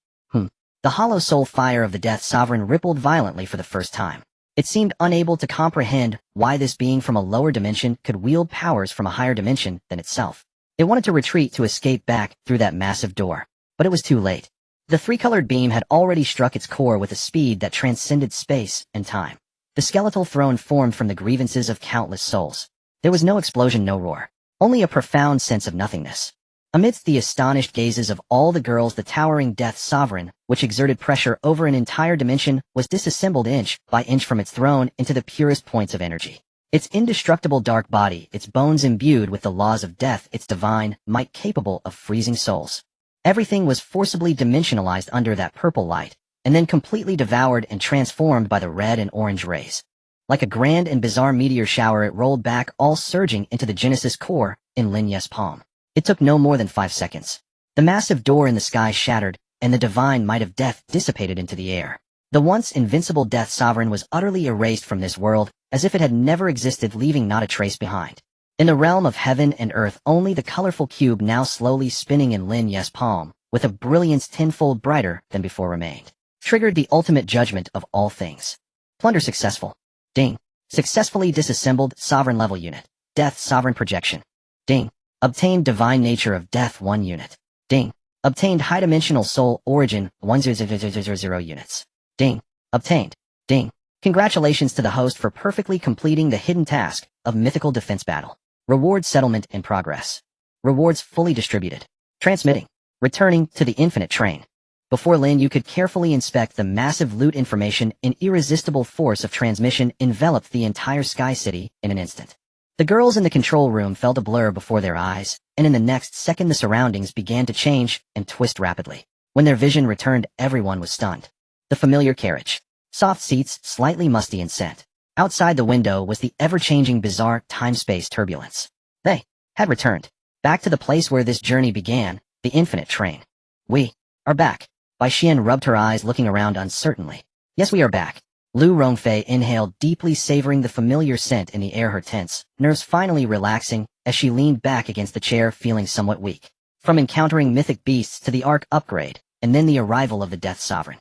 The hollow soul fire of the Death Sovereign rippled violently for the first time. It seemed unable to comprehend why this being from a lower dimension could wield powers from a higher dimension than itself. It wanted to retreat, to escape back through that massive door. But it was too late. The 3-colored beam had already struck its core with a speed that transcended space and time. The skeletal throne formed from the grievances of countless souls. There was no explosion, no roar. Only a profound sense of nothingness. Amidst the astonished gazes of all the girls, the towering Death Sovereign, which exerted pressure over an entire dimension, was disassembled inch by inch from its throne into the purest points of energy. Its indestructible dark body, its bones imbued with the laws of death, its divine might capable of freezing souls. Everything was forcibly dimensionalized under that purple light, and then completely devoured and transformed by the red and orange rays. Like a grand and bizarre meteor shower, it rolled back, all surging into the Genesis core in Lin Yu's palm. It took no more than 5 seconds. The massive door in the sky shattered, and the divine might of death dissipated into the air. The once invincible Death Sovereign was utterly erased from this world, as if it had never existed, leaving not a trace behind. In the realm of heaven and earth, only the colorful cube, now slowly spinning in Lin Yu's palm, with a brilliance tenfold brighter than before, remained. Triggered the ultimate judgment of all things. Plunder successful. Ding. Successfully disassembled Sovereign level unit. Death Sovereign projection. Ding. Obtained divine nature of death 1 unit. Ding. Obtained high dimensional soul origin 10000 units. Ding. Obtained. Ding. Congratulations to the host for perfectly completing the hidden task of mythical defense battle. Reward settlement in progress. Rewards fully distributed. Transmitting. Returning to the infinite train. Before Lin Yu could carefully inspect the massive loot information, an irresistible force of transmission enveloped the entire Sky City in an instant. The girls in the control room felt a blur before their eyes, and in the next second the surroundings began to change and twist rapidly. When their vision returned, everyone was stunned. The familiar carriage. Soft seats, slightly musty in scent. Outside the window was the ever-changing bizarre time-space turbulence. They had returned. Back to the place where this journey began, the infinite train. We are back. Bai Xian rubbed her eyes, looking around uncertainly. Yes, we are back. Lu Rongfei inhaled deeply, savoring the familiar scent in the air, her tense nerves finally relaxing as she leaned back against the chair, feeling somewhat weak. From encountering mythic beasts to the Ark upgrade, and then the arrival of the Death Sovereign.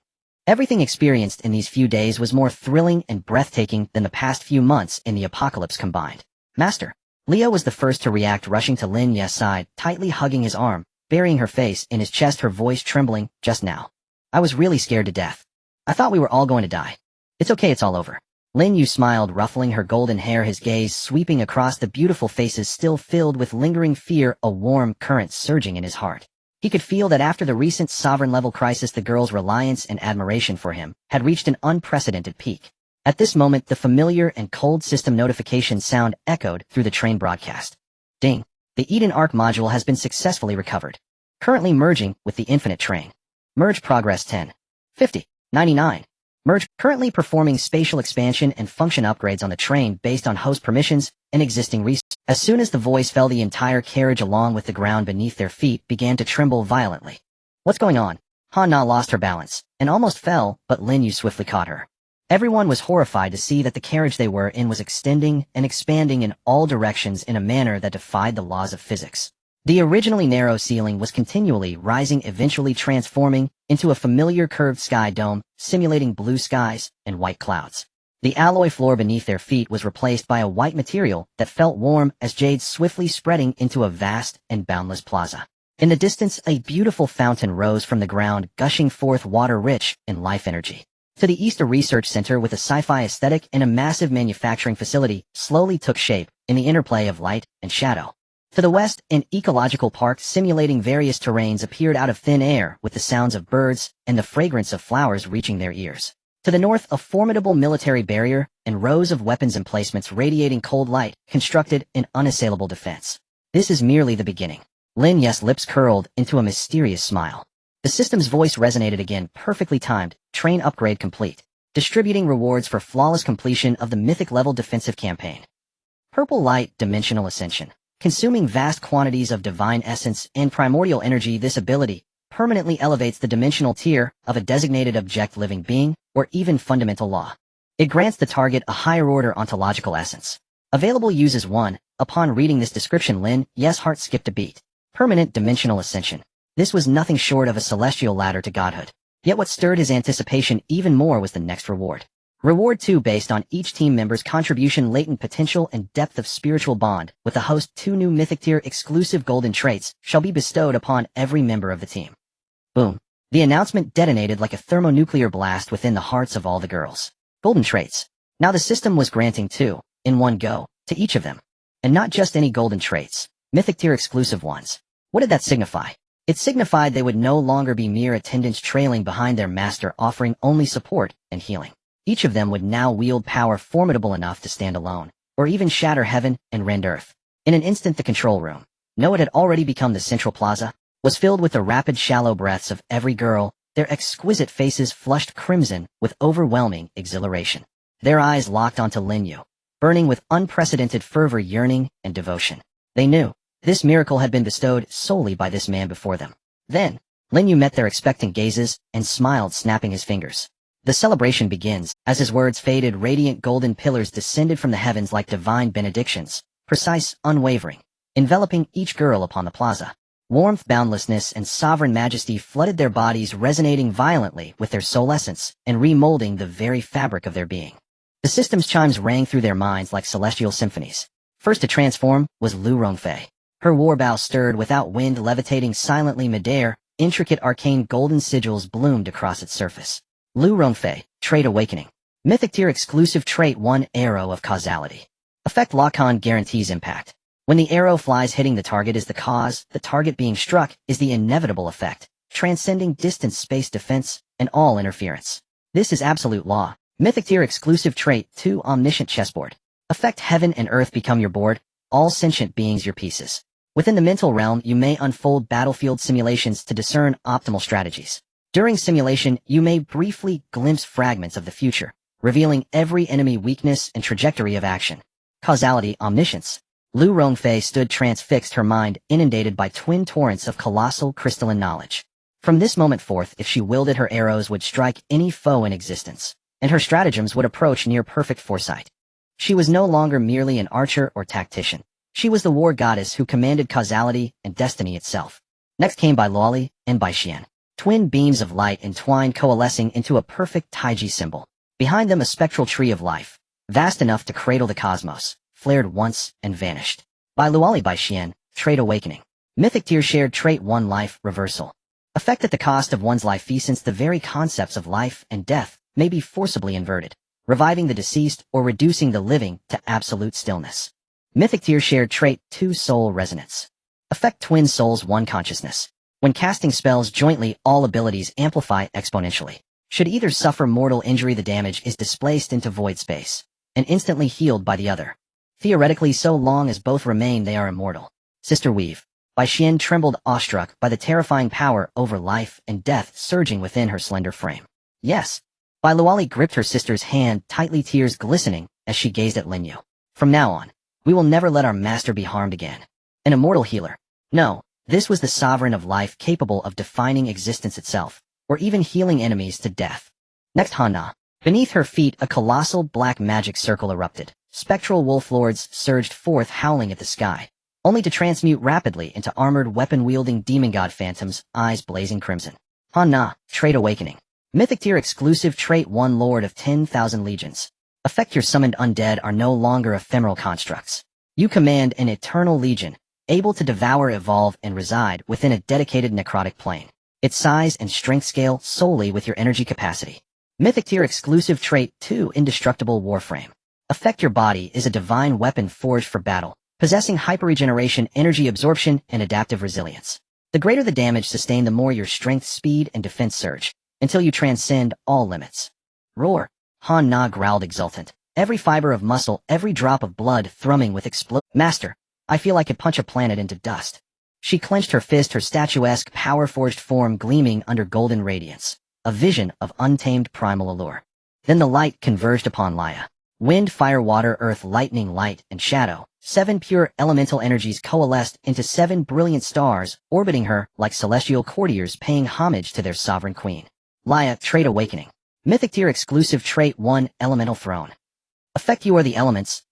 Everything experienced in these few days was more thrilling and breathtaking than the past few months in the apocalypse combined. Master. Leo was the first to react, rushing to Lin Yu's side, tightly hugging his arm, burying her face in his chest, her voice trembling. Just now, I was really scared to death. I thought we were all going to die. It's okay, it's all over. Lin Yu smiled, ruffling her golden hair, his gaze sweeping across the beautiful faces still filled with lingering fear, a warm current surging in his heart. He could feel that after the recent sovereign-level crisis, the girl's reliance and admiration for him had reached an unprecedented peak. At this moment, the familiar and cold system notification sound echoed through the train broadcast. Ding! The Eden Arc module has been successfully recovered. Currently merging with the Infinite Train. Merge progress 10. 50. 99. Merge currently performing spatial expansion and function upgrades on the train based on host permissions and existing resources. As soon as the voice fell, the entire carriage along with the ground beneath their feet began to tremble violently. What's going on? Han-Na lost her balance and almost fell, but Lin Yu swiftly caught her. Everyone was horrified to see that the carriage they were in was extending and expanding in all directions in a manner that defied the laws of physics. The originally narrow ceiling was continually rising, eventually transforming into a familiar curved sky dome, simulating blue skies and white clouds. The alloy floor beneath their feet was replaced by a white material that felt warm as jade, swiftly spreading into a vast and boundless plaza. In the distance, a beautiful fountain rose from the ground, gushing forth water rich in life energy. To the east, a research center with a sci-fi aesthetic and a massive manufacturing facility slowly took shape in the interplay of light and shadow. To the west, an ecological park simulating various terrains appeared out of thin air, with the sounds of birds and the fragrance of flowers reaching their ears. To the north, a formidable military barrier and rows of weapons emplacements radiating cold light constructed an unassailable defense. This is merely the beginning. Lin Yu's lips curled into a mysterious smile. The system's voice resonated again, perfectly timed. Train upgrade complete. Distributing rewards for flawless completion of the mythic-level defensive campaign. Purple light, dimensional ascension. Consuming vast quantities of divine essence and primordial energy, this ability permanently elevates the dimensional tier of a designated object, living being, or even fundamental law. It grants the target a higher-order ontological essence. Available uses 1. Upon reading this description, Lin Yu's heart skipped a beat. Permanent dimensional ascension. This was nothing short of a celestial ladder to godhood. Yet what stirred his anticipation even more was the next reward. Reward 2, based on each team member's contribution, latent potential, and depth of spiritual bond with the host. 2 new mythic tier exclusive golden traits shall be bestowed upon every member of the team. Boom. The announcement detonated like a thermonuclear blast within the hearts of all the girls. Golden traits. Now the system was granting 2, in one go, to each of them. And not just any golden traits, mythic tier exclusive ones. What did that signify? It signified they would no longer be mere attendants trailing behind their master, offering only support and healing. Each of them would now wield power formidable enough to stand alone, or even shatter heaven and rend earth. In an instant, the control room, no, it had already become the central plaza, was filled with the rapid, shallow breaths of every girl, their exquisite faces flushed crimson with overwhelming exhilaration. Their eyes locked onto Lin Yu, burning with unprecedented fervor, yearning, and devotion. They knew this miracle had been bestowed solely by this man before them. Then, Lin Yu met their expectant gazes and smiled, snapping his fingers. The celebration begins. As his words faded, radiant golden pillars descended from the heavens like divine benedictions, precise, unwavering, enveloping each girl upon the plaza. Warmth, boundlessness, and sovereign majesty flooded their bodies, resonating violently with their soul essence and remolding the very fabric of their being. The system's chimes rang through their minds like celestial symphonies. First to transform was Lu Rongfei. Her warbow stirred without wind, levitating silently midair. Intricate arcane golden sigils bloomed across its surface. Lu Rongfei, Trait Awakening. Mythic tier exclusive trait 1, Arrow of Causality. Effect lock-on guarantees impact. When the arrow flies, hitting the target is the cause, the target being struck is the inevitable effect, transcending distance, space, defense, and all interference. This is absolute law. Mythic tier exclusive trait 2, Omniscient Chessboard. Effect heaven and earth become your board, all sentient beings your pieces. Within the mental realm, you may unfold battlefield simulations to discern optimal strategies. During simulation, you may briefly glimpse fragments of the future, revealing every enemy weakness and trajectory of action. Causality, Omniscience. Lu Rongfei stood transfixed, her mind inundated by twin torrents of colossal crystalline knowledge. From this moment forth, if she wielded her arrows, would strike any foe in existence. and her stratagems would approach near-perfect foresight. She was no longer merely an archer or tactician. She was the war goddess who commanded causality and destiny itself. Next came Bai Luoli and Bai Xian, twin beams of light entwined coalescing into a perfect Taiji symbol. Behind them a spectral tree of life, vast enough to cradle the cosmos, flared once and vanished. Bai Luoli Bai Xian, trait awakening. Mythic tier shared trait 1 life reversal. Effect at the cost of one's life since the very concepts of life and death may be forcibly inverted, reviving the deceased or reducing the living to absolute stillness. Mythic tier shared trait 2 soul resonance. Affect twin souls 1 consciousness. When casting spells jointly, all abilities amplify exponentially. Should either suffer mortal injury, the damage is displaced into void space and instantly healed by the other. Theoretically, so long as both remain, they are immortal. Sister Weave. Bai Xian trembled, awestruck by the terrifying power over life and death surging within her slender frame. Yes. Bai Luoli gripped her sister's hand tightly, tears glistening as she gazed at Lin Yu. From now on, we will never let our master be harmed again. An immortal healer. No, this was the sovereign of life, capable of defining existence itself, or even healing enemies to death. Next, Han Na. Beneath her feet, a colossal black magic circle erupted. Spectral wolf lords surged forth, howling at the sky, only to transmute rapidly into armored weapon-wielding demon god phantoms, eyes blazing crimson. Han Na, trait awakening. Mythic tier exclusive trait 1 Lord of 10,000 Legions. Effect: your summoned undead are no longer ephemeral constructs. You command an eternal legion, able to devour, evolve, and reside within a dedicated necrotic plane. Its size and strength scale solely with your energy capacity. Mythic tier exclusive trait 2 Indestructible Warframe. Effect: your body is a divine weapon forged for battle, possessing hyperregeneration, energy absorption, and adaptive resilience. The greater the damage sustained, the more your strength, speed, and defense surge, until you transcend all limits. Roar! Han Na growled, exultant, every fiber of muscle, every drop of blood thrumming with Master, I feel I could punch a planet into dust. She clenched her fist, her statuesque, power-forged form gleaming under golden radiance, a vision of untamed primal allure. Then the light converged upon Laya. Wind, fire, water, earth, lightning, light, and shadow. 7 pure elemental energies coalesced into 7 brilliant stars, orbiting her like celestial courtiers paying homage to their sovereign queen. Laya, trait awakening. Mythic tier exclusive trait 1 Elemental Throne. Effect: you are the elements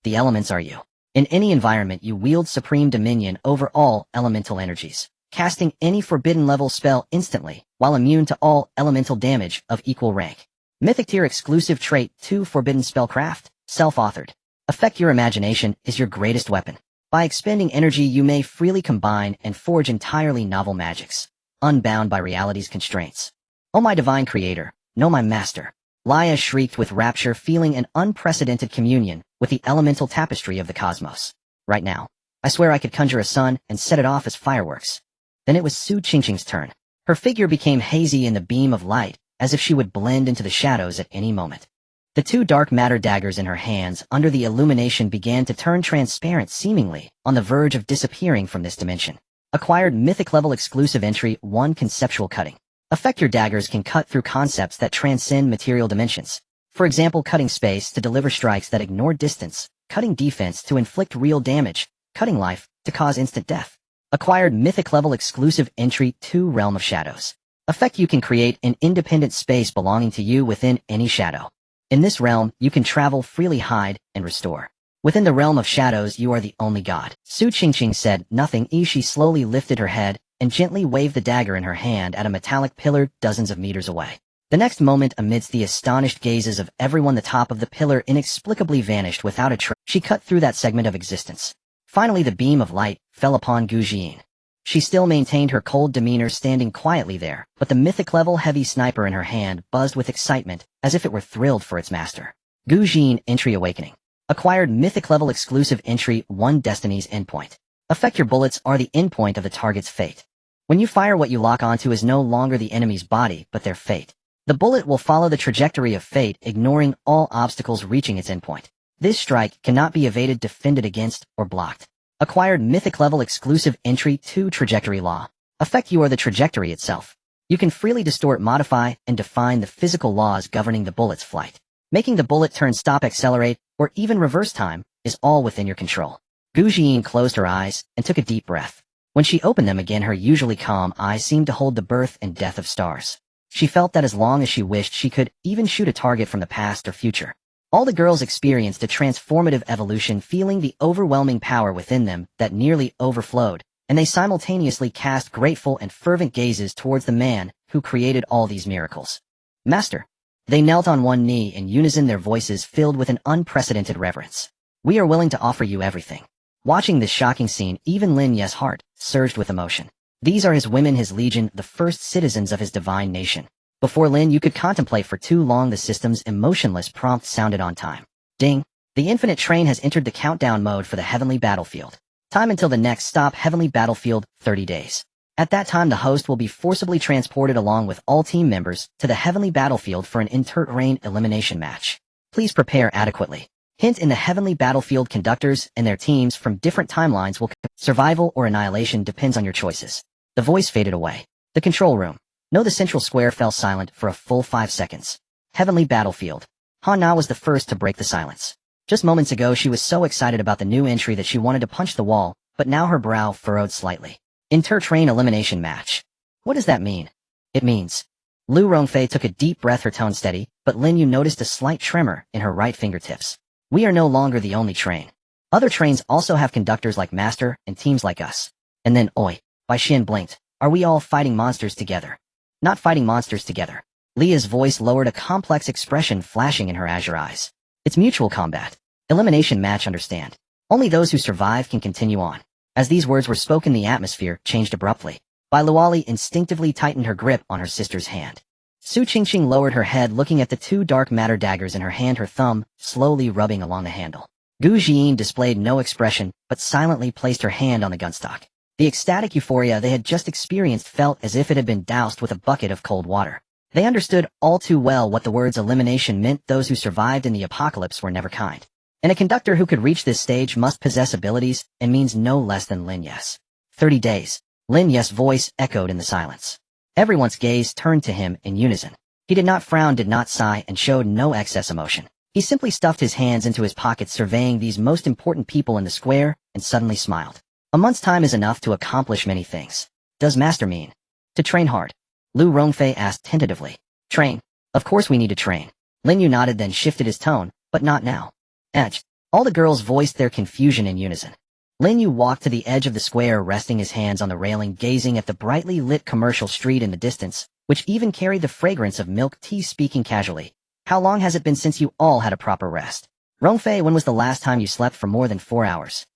are you. In any environment, you wield supreme dominion over all elemental energies, casting any forbidden level spell instantly, while immune to all elemental damage of equal rank. Mythic tier exclusive trait 2 Forbidden Spellcraft. Self-authored. Effect: your imagination is your greatest weapon. By expending energy, you may freely combine and forge entirely novel magics, unbound by reality's constraints. Oh my divine creator, no my master. Laya shrieked with rapture, feeling an unprecedented communion with the elemental tapestry of the cosmos. Right now, I swear I could conjure a sun and set it off as fireworks. Then it was Su Qingqing's turn. Her figure became hazy in the beam of light, as if she would blend into the shadows at any moment. The 2 dark matter daggers in her hands under the illumination began to turn transparent, seemingly on the verge of disappearing from this dimension. Acquired mythic level exclusive entry 1 Conceptual Cutting. Effect: your daggers can cut through concepts that transcend material dimensions. For example, cutting space to deliver strikes that ignore distance, cutting defense to inflict real damage, cutting life to cause instant death. Acquired mythic level exclusive entry 2 Realm of Shadows. Effect: you can create an independent space belonging to you within any shadow. In this realm, you can travel freely, hide, and restore. Within the realm of shadows, you are the only god. Su Qingqing said nothing. She slowly lifted her head and gently waved the dagger in her hand at a metallic pillar dozens of meters away. The next moment, amidst the astonished gazes of everyone, the top of the pillar inexplicably vanished without a trace. She cut through that segment of existence. Finally, the beam of light fell upon Gu Jin. She still maintained her cold demeanor, standing quietly there, but the mythic-level heavy sniper in her hand buzzed with excitement, as if it were thrilled for its master. Gu Jin, entry awakening. Acquired mythic-level exclusive entry 1 Destiny's Endpoint. Effect: your bullets are the endpoint of the target's fate. When you fire, what you lock onto is no longer the enemy's body, but their fate. The bullet will follow the trajectory of fate, ignoring all obstacles reaching its endpoint. This strike cannot be evaded, defended against, or blocked. Acquired mythic level exclusive entry 2 Trajectory Law. Effect: you are the trajectory itself. You can freely distort, modify, and define the physical laws governing the bullet's flight. Making the bullet turn, stop, accelerate, or even reverse time is all within your control. Gu Jin closed her eyes and took a deep breath. When she opened them again, her usually calm eyes seemed to hold the birth and death of stars. She felt that as long as she wished she could even shoot a target from the past or future. All the girls experienced a transformative evolution, feeling the overwhelming power within them that nearly overflowed, and they simultaneously cast grateful and fervent gazes towards the man who created all these miracles. Master. They knelt on one knee in unison, their voices filled with an unprecedented reverence. We are willing to offer you everything. Watching this shocking scene, even Lin Yu's heart surged with emotion. These are his women, his legion, the first citizens of his divine nation. Before Lin Yu could contemplate for too long, the system's emotionless prompt sounded on time. Ding! The infinite train has entered the countdown mode for the heavenly battlefield. Time until the next stop, heavenly battlefield, 30 days. At that time, the host will be forcibly transported along with all team members to the heavenly battlefield for an inter-terrain elimination match. Please prepare adequately. Hint: in the heavenly battlefield, conductors and their teams from different timelines will survival or annihilation depends on your choices. The voice faded away. The control room. No, the central square fell silent for a full 5 seconds. Heavenly battlefield. Han Na was the first to break the silence. Just moments ago, she was so excited about the new entry that she wanted to punch the wall, but now her brow furrowed slightly. Inter-terrain elimination match. What does that mean? It means. Lu Rongfei took a deep breath, her tone steady, but Lin Yu noticed a slight tremor in her right fingertips. We are no longer the only train. Other trains also have conductors like Master and teams like us. And then, oi, Bai Xian blinked. Are we all fighting monsters together? Not fighting monsters together. Leah's voice lowered, a complex expression flashing in her azure eyes. It's mutual combat. Elimination match, understand. Only those who survive can continue on. As these words were spoken, the atmosphere changed abruptly. Bai Luoli instinctively tightened her grip on her sister's hand. Su Qingqing lowered her head, looking at the two dark matter daggers in her hand, her thumb slowly rubbing along the handle. Gu Jian displayed no expression, but silently placed her hand on the gunstock. The ecstatic euphoria they had just experienced felt as if it had been doused with a bucket of cold water. They understood all too well what the words elimination meant. Those who survived in the apocalypse were never kind. And a conductor who could reach this stage must possess abilities and means no less than Lin Yu's. 30 days. Lin Yu's voice echoed in the silence. Everyone's gaze turned to him in unison. He did not frown, did not sigh, and showed no excess emotion. He simply stuffed his hands into his pockets, surveying these most important people in the square, and suddenly smiled. A month's time is enough to accomplish many things. Does Master mean to train hard? Lu Rongfei asked tentatively. Train? Of course we need to train. Lin Yu nodded, then shifted his tone, but not now. Edge. All the girls voiced their confusion in unison. Lin Yu walked to the edge of the square, resting his hands on the railing, gazing at the brightly lit commercial street in the distance, which even carried the fragrance of milk tea, speaking casually. How long has it been since you all had a proper rest? Rongfei, when was the last time you slept for more than 4 hours?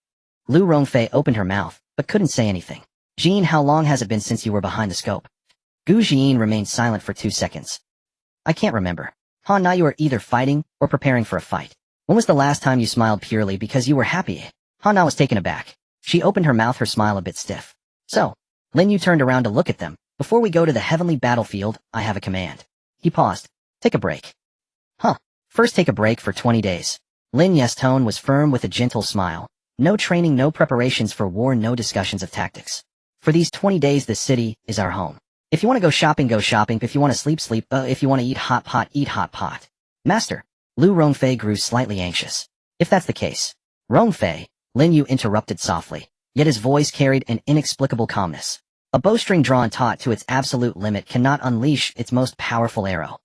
Lu Rongfei opened her mouth, but couldn't say anything. Jean, how long has it been since you were behind the scope? Gu Jian remained silent for 2 seconds. I can't remember. Han Na, you are either fighting or preparing for a fight. When was the last time you smiled purely because you were happy? Han Na was taken aback. She opened her mouth, her smile a bit stiff. So, Lin Yu turned around to look at them. Before we go to the heavenly battlefield, I have a command. He paused. Take a break. Huh. First take a break for 20 days. Lin Yu's tone was firm with a gentle smile. No training, no preparations for war, no discussions of tactics. For these 20 days, this city is our home. If you want to go shopping, go shopping. If you want to sleep, sleep. If you want to eat hot pot, eat hot pot. Master. Lu Rongfei grew slightly anxious. If that's the case. Rongfei, Lin Yu interrupted softly, yet his voice carried an inexplicable calmness. A bowstring drawn taut to its absolute limit cannot unleash its most powerful arrow.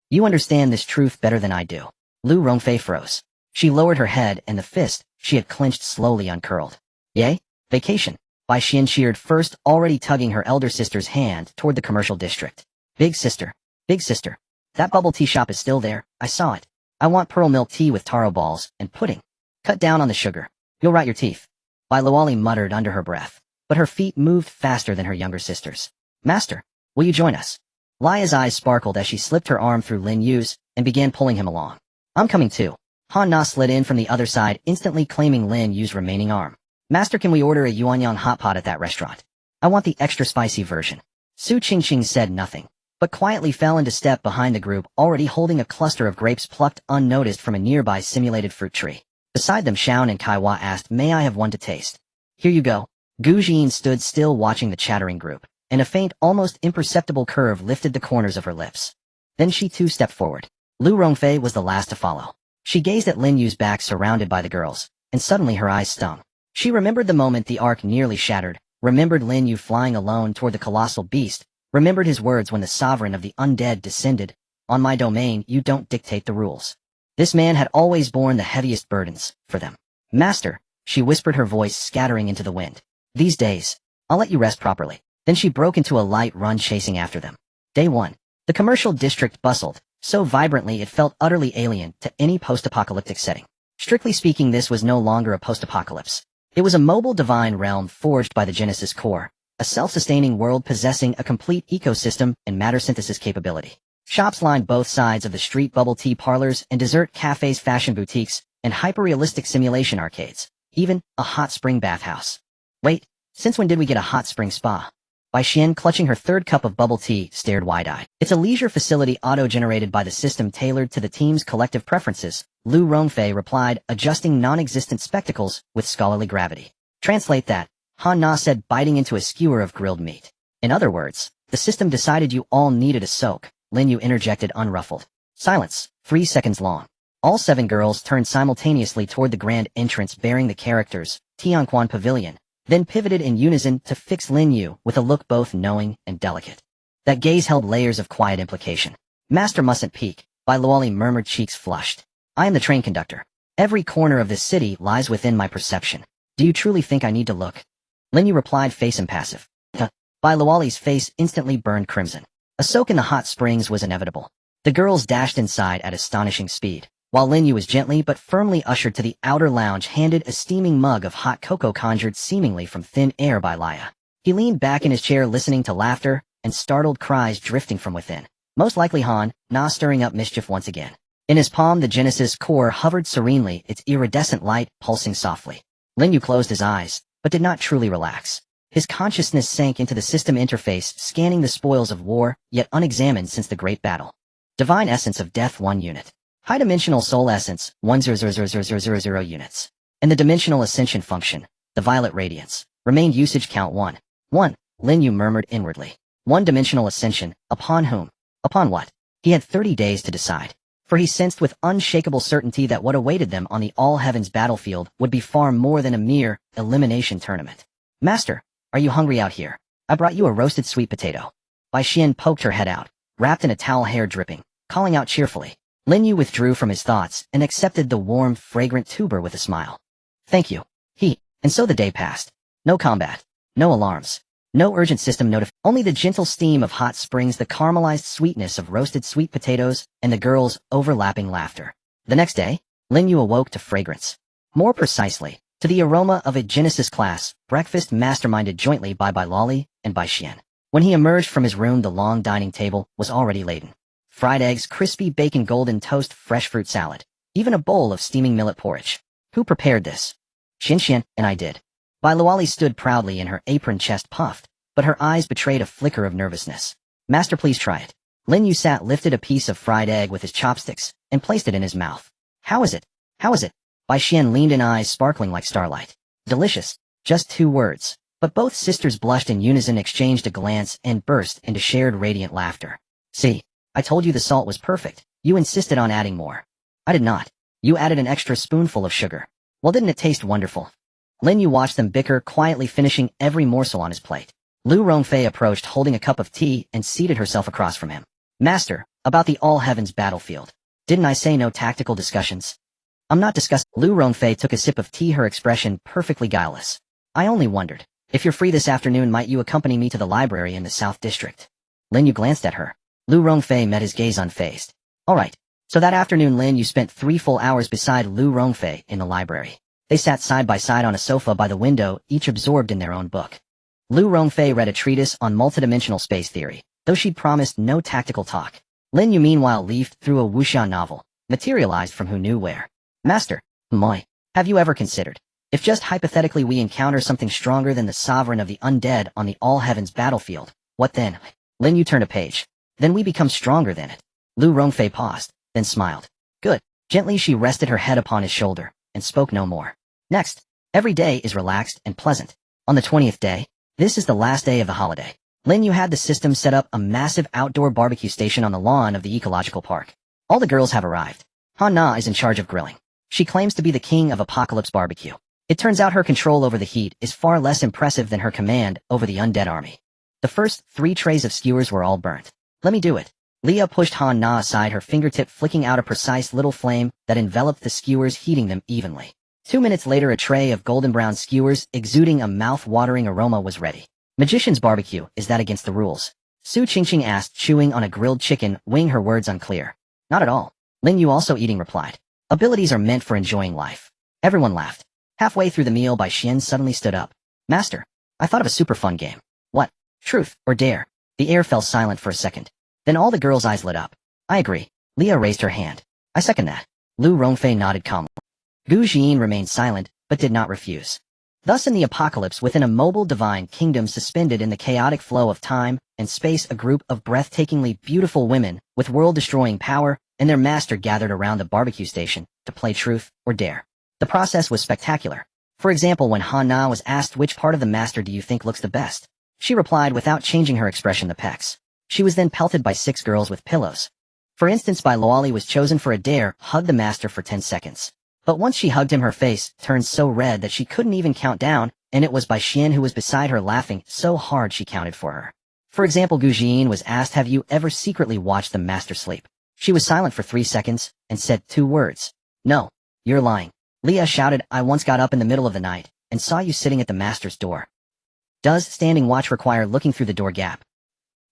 You understand this truth better than I do. Lu Rongfei froze. She lowered her head, and the fist she had clenched slowly uncurled. Yay? Vacation. Bai Xian cheered first, already tugging her elder sister's hand toward the commercial district. Big sister. Big sister. That bubble tea shop is still there. I saw it. I want pearl milk tea with taro balls and pudding. Cut down on the sugar. You'll rot your teeth. Bai Luoli muttered under her breath, but her feet moved faster than her younger sister's. Master, will you join us? Lia's eyes sparkled as she slipped her arm through Lin Yu's and began pulling him along. I'm coming too. Han Na slid in from the other side, instantly claiming Lin Yu's remaining arm. Master, can we order a yuanyang hot pot at that restaurant? I want the extra spicy version. Su Qingqing said nothing, but quietly fell into step behind the group, already holding a cluster of grapes plucked unnoticed from a nearby simulated fruit tree. Beside them, Xiao and Kaiwa asked, may I have one to taste? Here you go. Gu Jian stood still watching the chattering group, and a faint, almost imperceptible curve lifted the corners of her lips. Then she too stepped forward. Lu Rongfei was the last to follow. She gazed at Lin Yu's back surrounded by the girls, and suddenly her eyes stung. She remembered the moment the arc nearly shattered, remembered Lin Yu flying alone toward the colossal beast, remembered his words when the sovereign of the undead descended. On my domain, you don't dictate the rules. This man had always borne the heaviest burdens for them. Master, she whispered, her voice scattering into the wind. These days, I'll let you rest properly. Then she broke into a light run chasing after them. Day 1. The commercial district bustled, so vibrantly it felt utterly alien to any post-apocalyptic setting. Strictly speaking, this was no longer a post-apocalypse. It was a mobile divine realm forged by the Genesis core, a self-sustaining world possessing a complete ecosystem and matter synthesis capability. Shops lined both sides of the street, bubble tea parlors and dessert cafes, fashion boutiques, and hyper-realistic simulation arcades. Even a hot spring bathhouse. Wait, since when did we get a hot spring spa? Bai Xian, clutching her third cup of bubble tea, stared wide-eyed. It's a leisure facility auto-generated by the system tailored to the team's collective preferences, Lu Rongfei replied, adjusting non-existent spectacles with scholarly gravity. Translate that, Han Na said, biting into a skewer of grilled meat. In other words, the system decided you all needed a soak, Lin Yu interjected, unruffled. Silence, 3 seconds long. All 7 girls turned simultaneously toward the grand entrance bearing the characters, Tianquan Pavilion, then pivoted in unison to fix Lin Yu with a look both knowing and delicate. That gaze held layers of quiet implication. Master mustn't peek, Bai Luoli murmured, cheeks flushed. I am the train conductor. Every corner of this city lies within my perception. Do you truly think I need to look? Lin Yu replied, face impassive. Bai Luoli's face instantly burned crimson. A soak in the hot springs was inevitable. The girls dashed inside at astonishing speed, while Lin Yu was gently but firmly ushered to the outer lounge, handed a steaming mug of hot cocoa conjured seemingly from thin air by Laya. He leaned back in his chair, listening to laughter and startled cries drifting from within. Most likely Han Na stirring up mischief once again. In his palm, the Genesis core hovered serenely, its iridescent light pulsing softly. Lin Yu closed his eyes, but did not truly relax. His consciousness sank into the system interface, scanning the spoils of war, yet unexamined since the Great Battle. Divine Essence of Death 1 unit. High-dimensional Soul Essence 1000000 units. And the Dimensional Ascension function, the Violet Radiance, remained usage count 1. 1, Lin Yu murmured inwardly. 1-dimensional ascension, upon whom? Upon what? He had 30 days to decide. For he sensed with unshakable certainty that what awaited them on the all-heavens battlefield would be far more than a mere elimination tournament. Master, are you hungry out here? I brought you a roasted sweet potato. Bai Xian poked her head out, wrapped in a towel, hair dripping, calling out cheerfully. Lin Yu withdrew from his thoughts and accepted the warm, fragrant tuber with a smile. Thank you. And so the day passed. No combat. No alarms. No urgent system only the gentle steam of hot springs, the caramelized sweetness of roasted sweet potatoes, and the girls' overlapping laughter. The next day, Lin Yu awoke to fragrance. More precisely, to the aroma of a Genesis class breakfast masterminded jointly by Bai Luoli and Bai Xian. When he emerged from his room, the long dining table was already laden. Fried eggs, crispy bacon, golden toast, fresh fruit salad, even a bowl of steaming millet porridge. Who prepared this? Xian, and I did. Bai Luoli stood proudly in her apron, chest puffed, but her eyes betrayed a flicker of nervousness. Master, please try it. Lin Yu lifted a piece of fried egg with his chopsticks and placed it in his mouth. How is it? How is it? Bai Xian leaned in, eyes sparkling like starlight. Delicious. Just 2 words. But both sisters blushed in unison, exchanged a glance, and burst into shared radiant laughter. See, I told you the salt was perfect. You insisted on adding more. I did not. You added an extra spoonful of sugar. Well, didn't it taste wonderful? Lin Yu watched them bicker, quietly finishing every morsel on his plate. Lu Rongfei approached, holding a cup of tea, and seated herself across from him. Master, about the all-heavens battlefield. Didn't I say no tactical discussions? I'm not discussing. Lu Rongfei took a sip of tea, her expression perfectly guileless. I only wondered, if you're free this afternoon, might you accompany me to the library in the South District? Lin Yu glanced at her. Lu Rongfei met his gaze unfazed. All right. So that afternoon, Lin Yu spent 3 full hours beside Lu Rongfei in the library. They sat side by side on a sofa by the window, each absorbed in their own book. Lu Rongfei read a treatise on multidimensional space theory, though she'd promised no tactical talk. Lin Yu meanwhile leafed through a wuxia novel, materialized from who knew where. Master, moi, have you ever considered, if just hypothetically we encounter something stronger than the sovereign of the undead on the all-heavens battlefield, what then? Lin Yu turned a page. Then we become stronger than it. Lu Rongfei paused, then smiled. Good. Gently she rested her head upon his shoulder, and spoke no more. Next, every day is relaxed and pleasant. On the 20th day, this is the last day of the holiday. Lin Yu had the system set up a massive outdoor barbecue station on the lawn of the ecological park. All the girls have arrived. Han Na is in charge of grilling. She claims to be the king of Apocalypse Barbecue. It turns out her control over the heat is far less impressive than her command over the undead army. The first 3 trays of skewers were all burnt. Let me do it. Leah pushed Han Na aside, her fingertip flicking out a precise little flame that enveloped the skewers, heating them evenly. 2 minutes later, a tray of golden brown skewers, exuding a mouth-watering aroma, was ready. Magician's barbecue, is that against the rules? Su Qingqing asked, chewing on a grilled chicken wing, her words unclear. Not at all. Lin Yu, also eating, replied. Abilities are meant for enjoying life. Everyone laughed. Halfway through the meal, Bai Xian suddenly stood up. Master, I thought of a super fun game. What? Truth or dare? The air fell silent for a second. Then all the girls' eyes lit up. I agree. Leah raised her hand. I second that. Lu Rongfei nodded calmly. Gu Jian remained silent, but did not refuse. Thus in the apocalypse, within a mobile divine kingdom suspended in the chaotic flow of time and space, a group of breathtakingly beautiful women with world-destroying power and their master gathered around the barbecue station to play truth or dare. The process was spectacular. For example, when Han Na was asked, which part of the master do you think looks the best? She replied without changing her expression, the pecs. She was then pelted by 6 girls with pillows. For instance, Bai Luoli was chosen for a dare, hug the master for 10 seconds. But once she hugged him, her face turned so red that she couldn't even count down, and it was Bai Xian who was beside her, laughing so hard she counted for her. For example, Gu Jian was asked, have you ever secretly watched the master sleep? She was silent for 3 seconds and said 2 words. No, you're lying. Leah shouted, I once got up in the middle of the night and saw you sitting at the master's door. Does standing watch require looking through the door gap?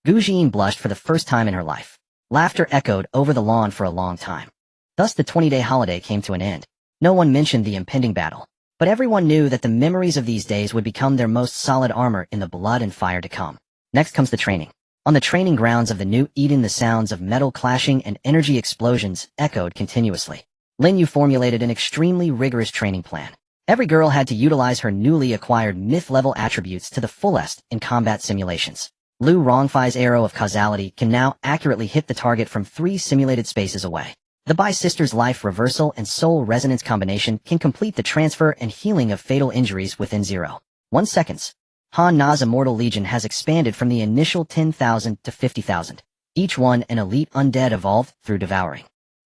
Gu Jian blushed for the first time in her life. Laughter echoed over the lawn for a long time. Thus the 20-day holiday came to an end. No one mentioned the impending battle, but everyone knew that the memories of these days would become their most solid armor in the blood and fire to come. Next comes the training. On the training grounds of the New Eden, the sounds of metal clashing and energy explosions echoed continuously. Lin Yu formulated an extremely rigorous training plan. Every girl had to utilize her newly acquired myth-level attributes to the fullest in combat simulations. Lu Rongfei's arrow of causality can now accurately hit the target from 3 simulated spaces away. The Bai sisters' life reversal and soul resonance combination can complete the transfer and healing of fatal injuries within 0.1 seconds. Han Na's Immortal Legion has expanded from the initial 10,000 to 50,000, each one an elite undead evolved through devouring.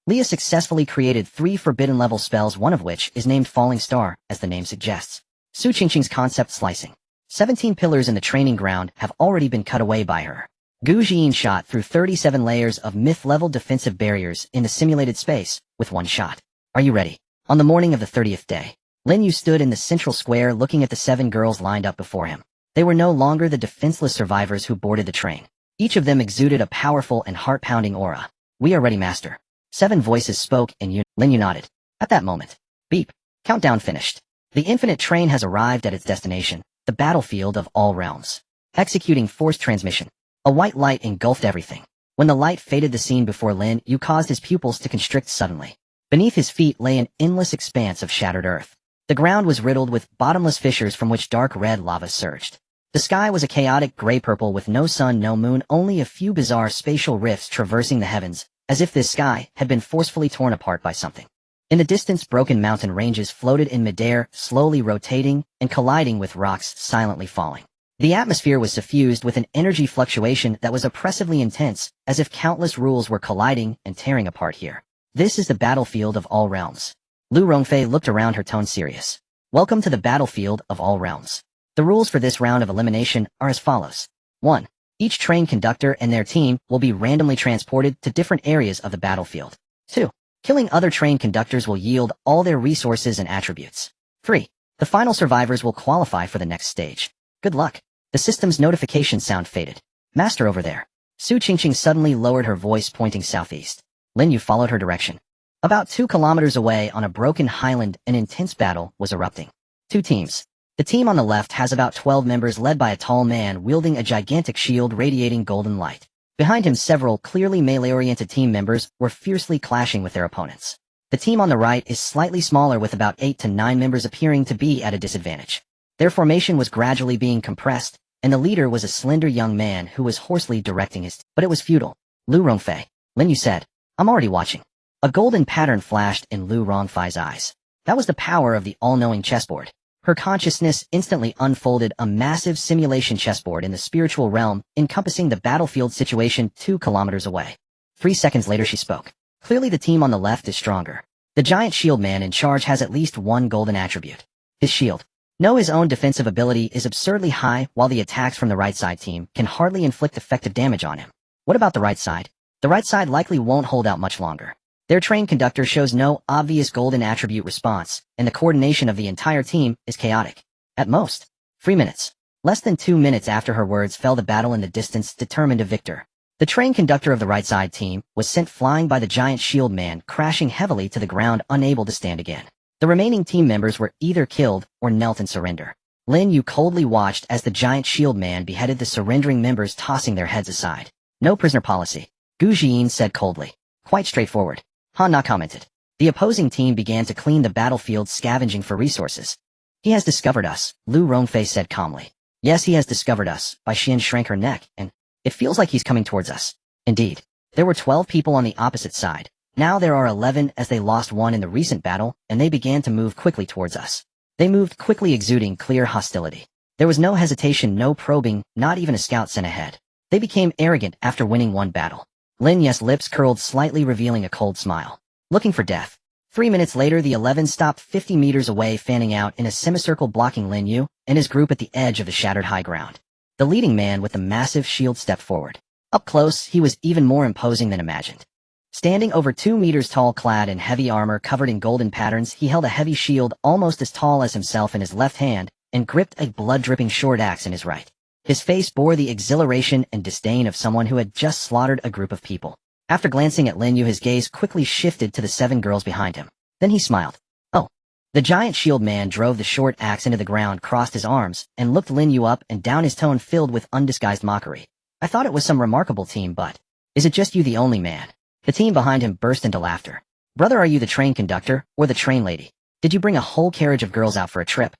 Leah successfully created 3 forbidden-level spells, one of which is named Falling Star, as the name suggests. Su Qingqing's concept slicing. 17 pillars in the training ground have already been cut away by her. Gu Jian shot through 37 layers of myth-level defensive barriers in the simulated space with 1 shot. Are you ready? On the morning of the 30th day, Lin Yu stood in the central square looking at the 7 girls lined up before him. They were no longer the defenseless survivors who boarded the train. Each of them exuded a powerful and heart-pounding aura. We are ready, master. 7 voices spoke in Lin Yu nodded. At that moment, beep, countdown finished. The infinite train has arrived at its destination, the battlefield of all realms. Executing force transmission. A white light engulfed everything. When the light faded, the scene before Lin Yu caused his pupils to constrict suddenly. Beneath his feet lay an endless expanse of shattered earth. The ground was riddled with bottomless fissures from which dark red lava surged. The sky was a chaotic gray-purple with no sun, no moon, only a few bizarre spatial rifts traversing the heavens, as if this sky had been forcefully torn apart by something. In the distance, broken mountain ranges floated in midair, slowly rotating and colliding with rocks silently falling. The atmosphere was suffused with an energy fluctuation that was oppressively intense, as if countless rules were colliding and tearing apart here. This is the battlefield of all realms. Lu Rongfei looked around, her tone serious. Welcome to the battlefield of all realms. The rules for this round of elimination are as follows. 1. Each train conductor and their team will be randomly transported to different areas of the battlefield. 2. Killing other train conductors will yield all their resources and attributes. 3. The final survivors will qualify for the next stage. Good luck. The system's notification sound faded. Master, over there. Su Qingqing suddenly lowered her voice, pointing southeast. Lin Yu followed her direction. About 2 kilometers away on a broken highland, an intense battle was erupting. 2 teams. The team on the left has about 12 members led by a tall man wielding a gigantic shield radiating golden light. Behind him, several clearly melee-oriented team members were fiercely clashing with their opponents. The team on the right is slightly smaller with about 8 to 9 members appearing to be at a disadvantage. Their formation was gradually being compressed, and the leader was a slender young man who was hoarsely directing his but it was futile. Lu Rongfei, Lin Yu said, I'm already watching. A golden pattern flashed in Lu Rongfei's eyes. That was the power of the all-knowing chessboard. Her consciousness instantly unfolded a massive simulation chessboard in the spiritual realm, encompassing the battlefield situation 2 kilometers away. 3 seconds later she spoke. Clearly the team on the left is stronger. The giant shield man in charge has at least 1 golden attribute. His shield. No, his own defensive ability is absurdly high, while the attacks from the right side team can hardly inflict effective damage on him. What about the right side? The right side likely won't hold out much longer. Their trained conductor shows no obvious golden attribute response, and the coordination of the entire team is chaotic. At most, 3 minutes. Less than 2 minutes after her words fell, the battle in the distance determined a victor. The trained conductor of the right side team was sent flying by the giant shield man, crashing heavily to the ground, unable to stand again. The remaining team members were either killed or knelt in surrender. Lin Yu coldly watched as the giant shield man beheaded the surrendering members, tossing their heads aside. No prisoner policy, Gu Jian said coldly. Quite straightforward. Han Na commented. The opposing team began to clean the battlefield, scavenging for resources. He has discovered us, Lu Rongfei said calmly. Yes, he has discovered us, Bai Xian shrank her neck, and it feels like he's coming towards us. Indeed. There were 12 people on the opposite side. Now there are 11, as they lost one in the recent battle, and they began to move quickly towards us. They moved quickly, exuding clear hostility. There was no hesitation, no probing, not even a scout sent ahead. They became arrogant after winning one battle. Lin Yu's lips curled slightly, revealing a cold smile. Looking for death. 3 minutes later, the 11 stopped 50 meters away, fanning out in a semicircle, blocking Lin Yu and his group at the edge of the shattered high ground. The leading man with the massive shield stepped forward. Up close, he was even more imposing than imagined. Standing over 2 meters tall, clad in heavy armor covered in golden patterns, he held a heavy shield almost as tall as himself in his left hand and gripped a blood-dripping short axe in his right. His face bore the exhilaration and disdain of someone who had just slaughtered a group of people. After glancing at Lin Yu, his gaze quickly shifted to the 7 girls behind him. Then he smiled. Oh. The giant shield man drove the short axe into the ground, crossed his arms, and looked Lin Yu up and down, his tone filled with undisguised mockery. I thought it was some remarkable team, but is it just you, the only man? The team behind him burst into laughter. Brother, are you the train conductor, or the train lady? Did you bring a whole carriage of girls out for a trip?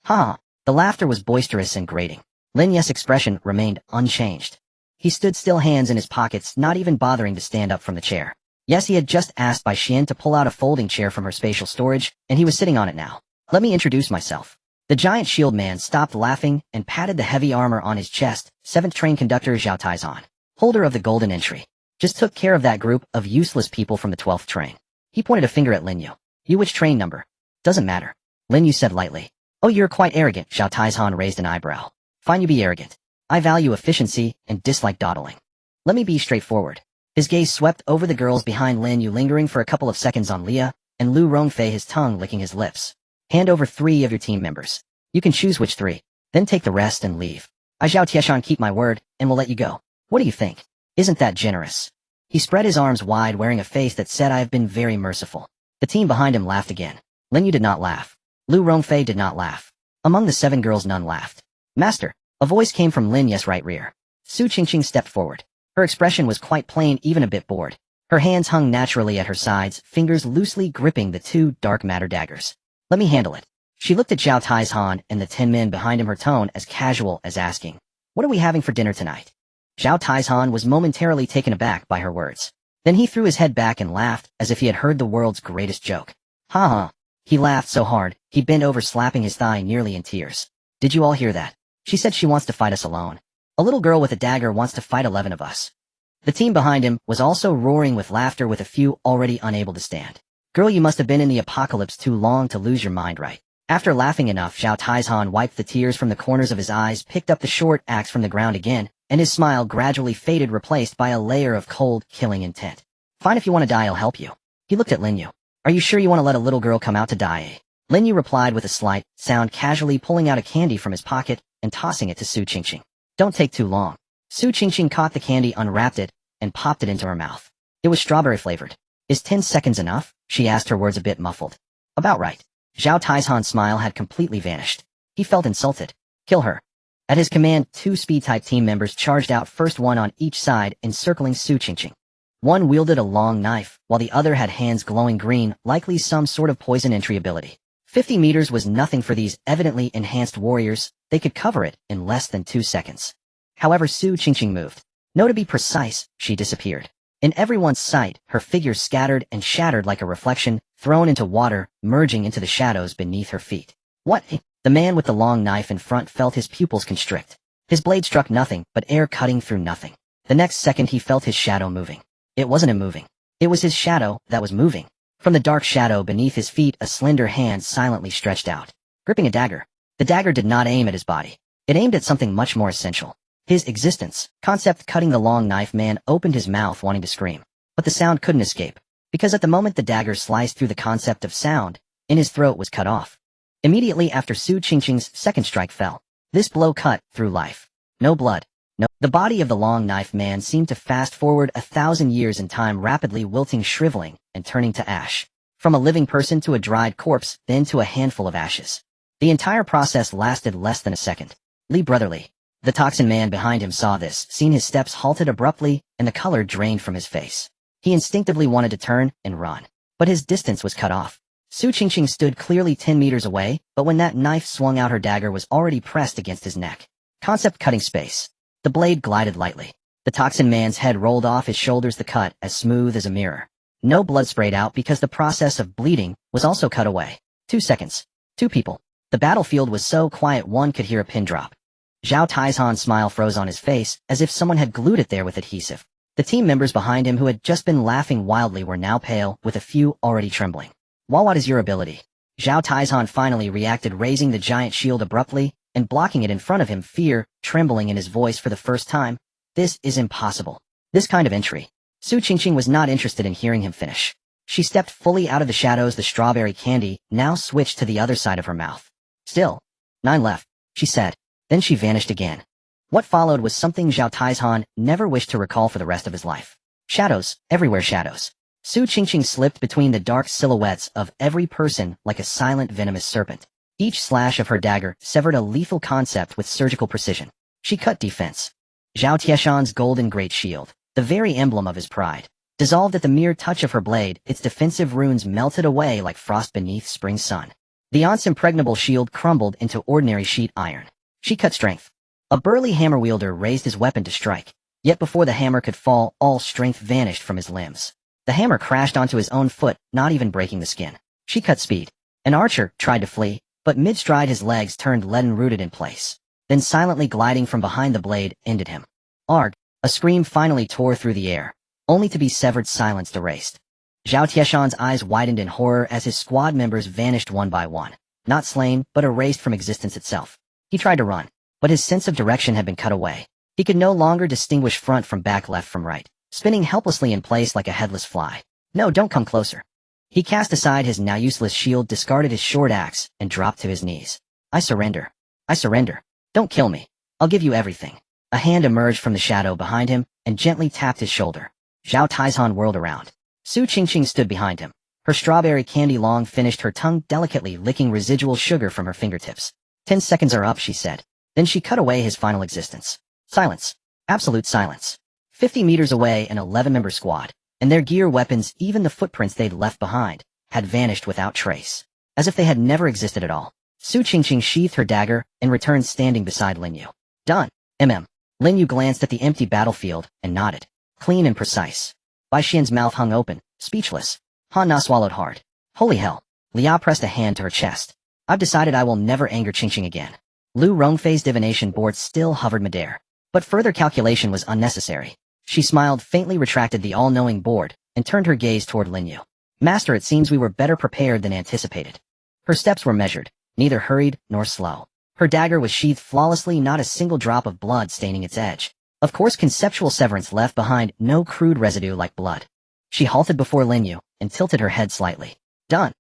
Ha! The laughter was boisterous and grating. Lin Yu's expression remained unchanged. He stood still, hands in his pockets, not even bothering to stand up from the chair. Yes, he had just asked Bai Xian to pull out a folding chair from her spatial storage, and he was sitting on it now. Let me introduce myself. The giant shield man stopped laughing and patted the heavy armor on his chest. 7th train conductor Zhao Taizhan, holder of the golden entry. Just took care of that group of useless people from the 12th train. He pointed a finger at Lin Yu. You which train number? Doesn't matter. Lin Yu said lightly. Oh, you're quite arrogant. Zhao Taizhan raised an eyebrow. Fine, you be arrogant. I value efficiency and dislike dawdling. Let me be straightforward. His gaze swept over the girls behind Lin Yu, lingering for a couple of seconds on Leah and Lu Rongfei, his tongue licking his lips. Hand over 3 of your team members. You can choose which 3. Then take the rest and leave. I Zhao Tieshan keep my word, and will let you go. What do you think? Isn't that generous? He spread his arms wide, wearing a face that said, I have been very merciful. The team behind him laughed again. Lin Yu did not laugh. Lu Rongfei did not laugh. Among the 7 girls, none laughed. Master, a voice came from Lin Yu's right rear. Su Qingqing stepped forward. Her expression was quite plain, even a bit bored. Her hands hung naturally at her sides, fingers loosely gripping the 2 dark matter daggers. Let me handle it. She looked at Zhao Taizhan and the 10 men behind him, her tone as casual as asking, what are we having for dinner tonight? Zhao Taizhan was momentarily taken aback by her words. Then he threw his head back and laughed as if he had heard the world's greatest joke. Ha ha. He laughed so hard, he bent over, slapping his thigh, nearly in tears. Did you all hear that? She said she wants to fight us alone. A little girl with a dagger wants to fight 11 of us. The team behind him was also roaring with laughter, with a few already unable to stand. Girl, you must have been in the apocalypse too long to lose your mind, right? After laughing enough, Zhao Taizhan wiped the tears from the corners of his eyes, picked up the short axe from the ground again, and his smile gradually faded, replaced by a layer of cold, killing intent. Fine, if you want to die, I'll help you. He looked at Lin Yu. Are you sure you want to let a little girl come out to die? Lin Yu replied with a slight sound, casually pulling out a candy from his pocket and tossing it to Su Qingqing. Don't take too long. Su Qingqing caught the candy, unwrapped it, and popped it into her mouth. It was strawberry flavored. Is 10 seconds enough? She asked, her words a bit muffled. About right. Zhao Taizhan's smile had completely vanished. He felt insulted. Kill her. At his command, 2 speed-type team members charged out, first one on each side, encircling Su Qingqing. One wielded a long knife, while the other had hands glowing green, likely some sort of poison entry ability. 50 meters was nothing for these evidently enhanced warriors. They could cover it in less than 2 seconds. However, Su Qingqing moved. No, to be precise, she disappeared. In everyone's sight, her figure scattered and shattered like a reflection, thrown into water, merging into the shadows beneath her feet. What? The man with the long knife in front felt his pupils constrict. His blade struck nothing but air, cutting through nothing. The next second he felt his shadow moving. It wasn't him moving. It was his shadow that was moving. From the dark shadow beneath his feet, a slender hand silently stretched out, gripping a dagger. The dagger did not aim at his body. It aimed at something much more essential. His existence. Concept cutting the long knife man opened his mouth wanting to scream. But the sound couldn't escape. Because at the moment the dagger sliced through the concept of sound, in his throat was cut off. Immediately after Su Qingqing's second strike fell. This blow cut through life. No blood. No. The body of the long knife man seemed to fast forward 1,000 years in time, rapidly wilting, shriveling, and turning to ash. From a living person to a dried corpse, then to a handful of ashes. The entire process lasted less than a second. Li brotherly. The toxin man behind him saw this, seen his steps halted abruptly, and the color drained from his face. He instinctively wanted to turn and run. But his distance was cut off. Su Qingqing stood clearly 10 meters away, but when that knife swung out her dagger was already pressed against his neck. Concept cutting space. The blade glided lightly. The toxin man's head rolled off his shoulders, the cut as smooth as a mirror. No blood sprayed out because the process of bleeding was also cut away. 2 seconds. 2 people. The battlefield was so quiet one could hear a pin drop. Zhao Taizhan's smile froze on his face, as if someone had glued it there with adhesive. The team members behind him who had just been laughing wildly were now pale, with a few already trembling. What is your ability? Zhao Taizhan finally reacted, raising the giant shield abruptly, and blocking it in front of him, fear trembling in his voice for the first time. This is impossible. This kind of entry. Su Qingqing was not interested in hearing him finish. She stepped fully out of the shadows. The strawberry candy now switched to the other side of her mouth. Still. 9 left, she said. Then she vanished again. What followed was something Zhao Taizhan never wished to recall for the rest of his life. Shadows, everywhere shadows. Su Qingqing slipped between the dark silhouettes of every person like a silent venomous serpent. Each slash of her dagger severed a lethal concept with surgical precision. She cut defense. Zhao Tieshan's golden great shield, the very emblem of his pride, dissolved at the mere touch of her blade. Its defensive runes melted away like frost beneath spring sun. The once impregnable shield crumbled into ordinary sheet iron. She cut strength. A burly hammer wielder raised his weapon to strike, yet before the hammer could fall, all strength vanished from his limbs. The hammer crashed onto his own foot, not even breaking the skin. She cut speed. An archer tried to flee, but mid-stride his legs turned leaden, rooted in place. Then silently gliding from behind the blade, ended him. Arg! A scream finally tore through the air, only to be severed, silenced, erased. Zhao Tieshan's eyes widened in horror as his squad members vanished one by one, not slain, but erased from existence itself. He tried to run, but his sense of direction had been cut away. He could no longer distinguish front from back, left from right, spinning helplessly in place like a headless fly. No, don't come closer. He cast aside his now useless shield, discarded his short axe, and dropped to his knees. I surrender. I surrender. Don't kill me. I'll give you everything. A hand emerged from the shadow behind him and gently tapped his shoulder. Zhao Taizhan whirled around. Su Qingqing stood behind him. Her strawberry candy long finished, her tongue delicately licking residual sugar from her fingertips. 10 seconds are up, she said. Then she cut away his final existence. Silence. Absolute silence. 50 meters away, an 11-member squad, and their gear, weapons, even the footprints they'd left behind, had vanished without trace. As if they had never existed at all. Su Qingqing sheathed her dagger and returned, standing beside Lin Yu. Done. Lin Yu glanced at the empty battlefield and nodded. Clean and precise. Bai Xian's mouth hung open, speechless. Han Na swallowed hard. Holy hell. Lia pressed a hand to her chest. I've decided I will never anger Qingqing again. Lu Rongfei's divination board still hovered midair. But further calculation was unnecessary. She smiled, faintly retracted the all-knowing board, and turned her gaze toward Lin Yu. Master, it seems we were better prepared than anticipated. Her steps were measured, neither hurried nor slow. Her dagger was sheathed flawlessly, not a single drop of blood staining its edge. Of course, conceptual severance left behind no crude residue like blood. She halted before Lin Yu and tilted her head slightly. Done.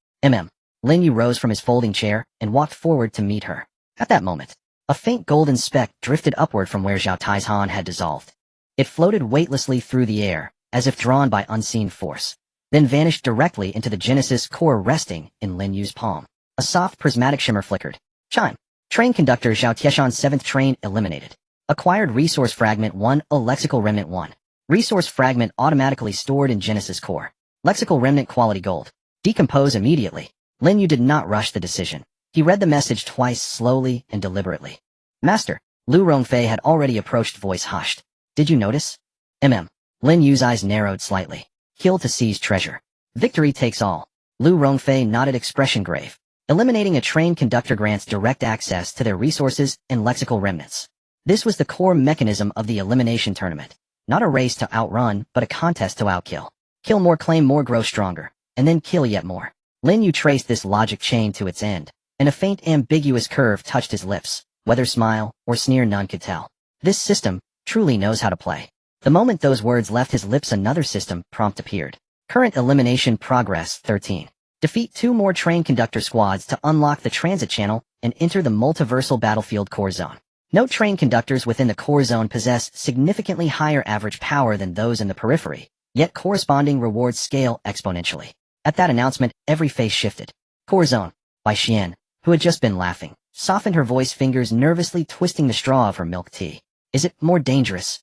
Lin Yu rose from his folding chair and walked forward to meet her. At that moment, a faint golden speck drifted upward from where Zhao Taizhan had dissolved. It floated weightlessly through the air, as if drawn by unseen force, then vanished directly into the Genesis core resting in Lin Yu's palm. A soft prismatic shimmer flickered. Chime. Train Conductor Zhao Tieshan's 7th train eliminated. Acquired Resource Fragment 1, a Lexical Remnant 1. Resource Fragment automatically stored in Genesis core. Lexical Remnant quality gold. Decompose immediately. Lin Yu did not rush the decision. He read the message twice, slowly and deliberately. Master. Lu Rongfei had already approached, voice hushed. Did you notice? Lin Yu's eyes narrowed slightly. Kill to seize treasure. Victory takes all. Lu Rongfei nodded, expression grave. Eliminating a trained conductor grants direct access to their resources and lexical remnants. This was the core mechanism of the elimination tournament. Not a race to outrun, but a contest to outkill. Kill more, claim more, grow stronger, and then kill yet more. Lin Yu traced this logic chain to its end, and a faint ambiguous curve touched his lips, whether smile or sneer none could tell. This system truly knows how to play. The moment those words left his lips, another system prompt appeared. Current elimination progress 13. Defeat 2 more train conductor squads to unlock the transit channel and enter the multiversal battlefield core zone. Note train conductors within the core zone possess significantly higher average power than those in the periphery, yet corresponding rewards scale exponentially. At that announcement, every face shifted. Core zone, by Xian, who had just been laughing, softened her voice, fingers nervously twisting the straw of her milk tea. Is it more dangerous?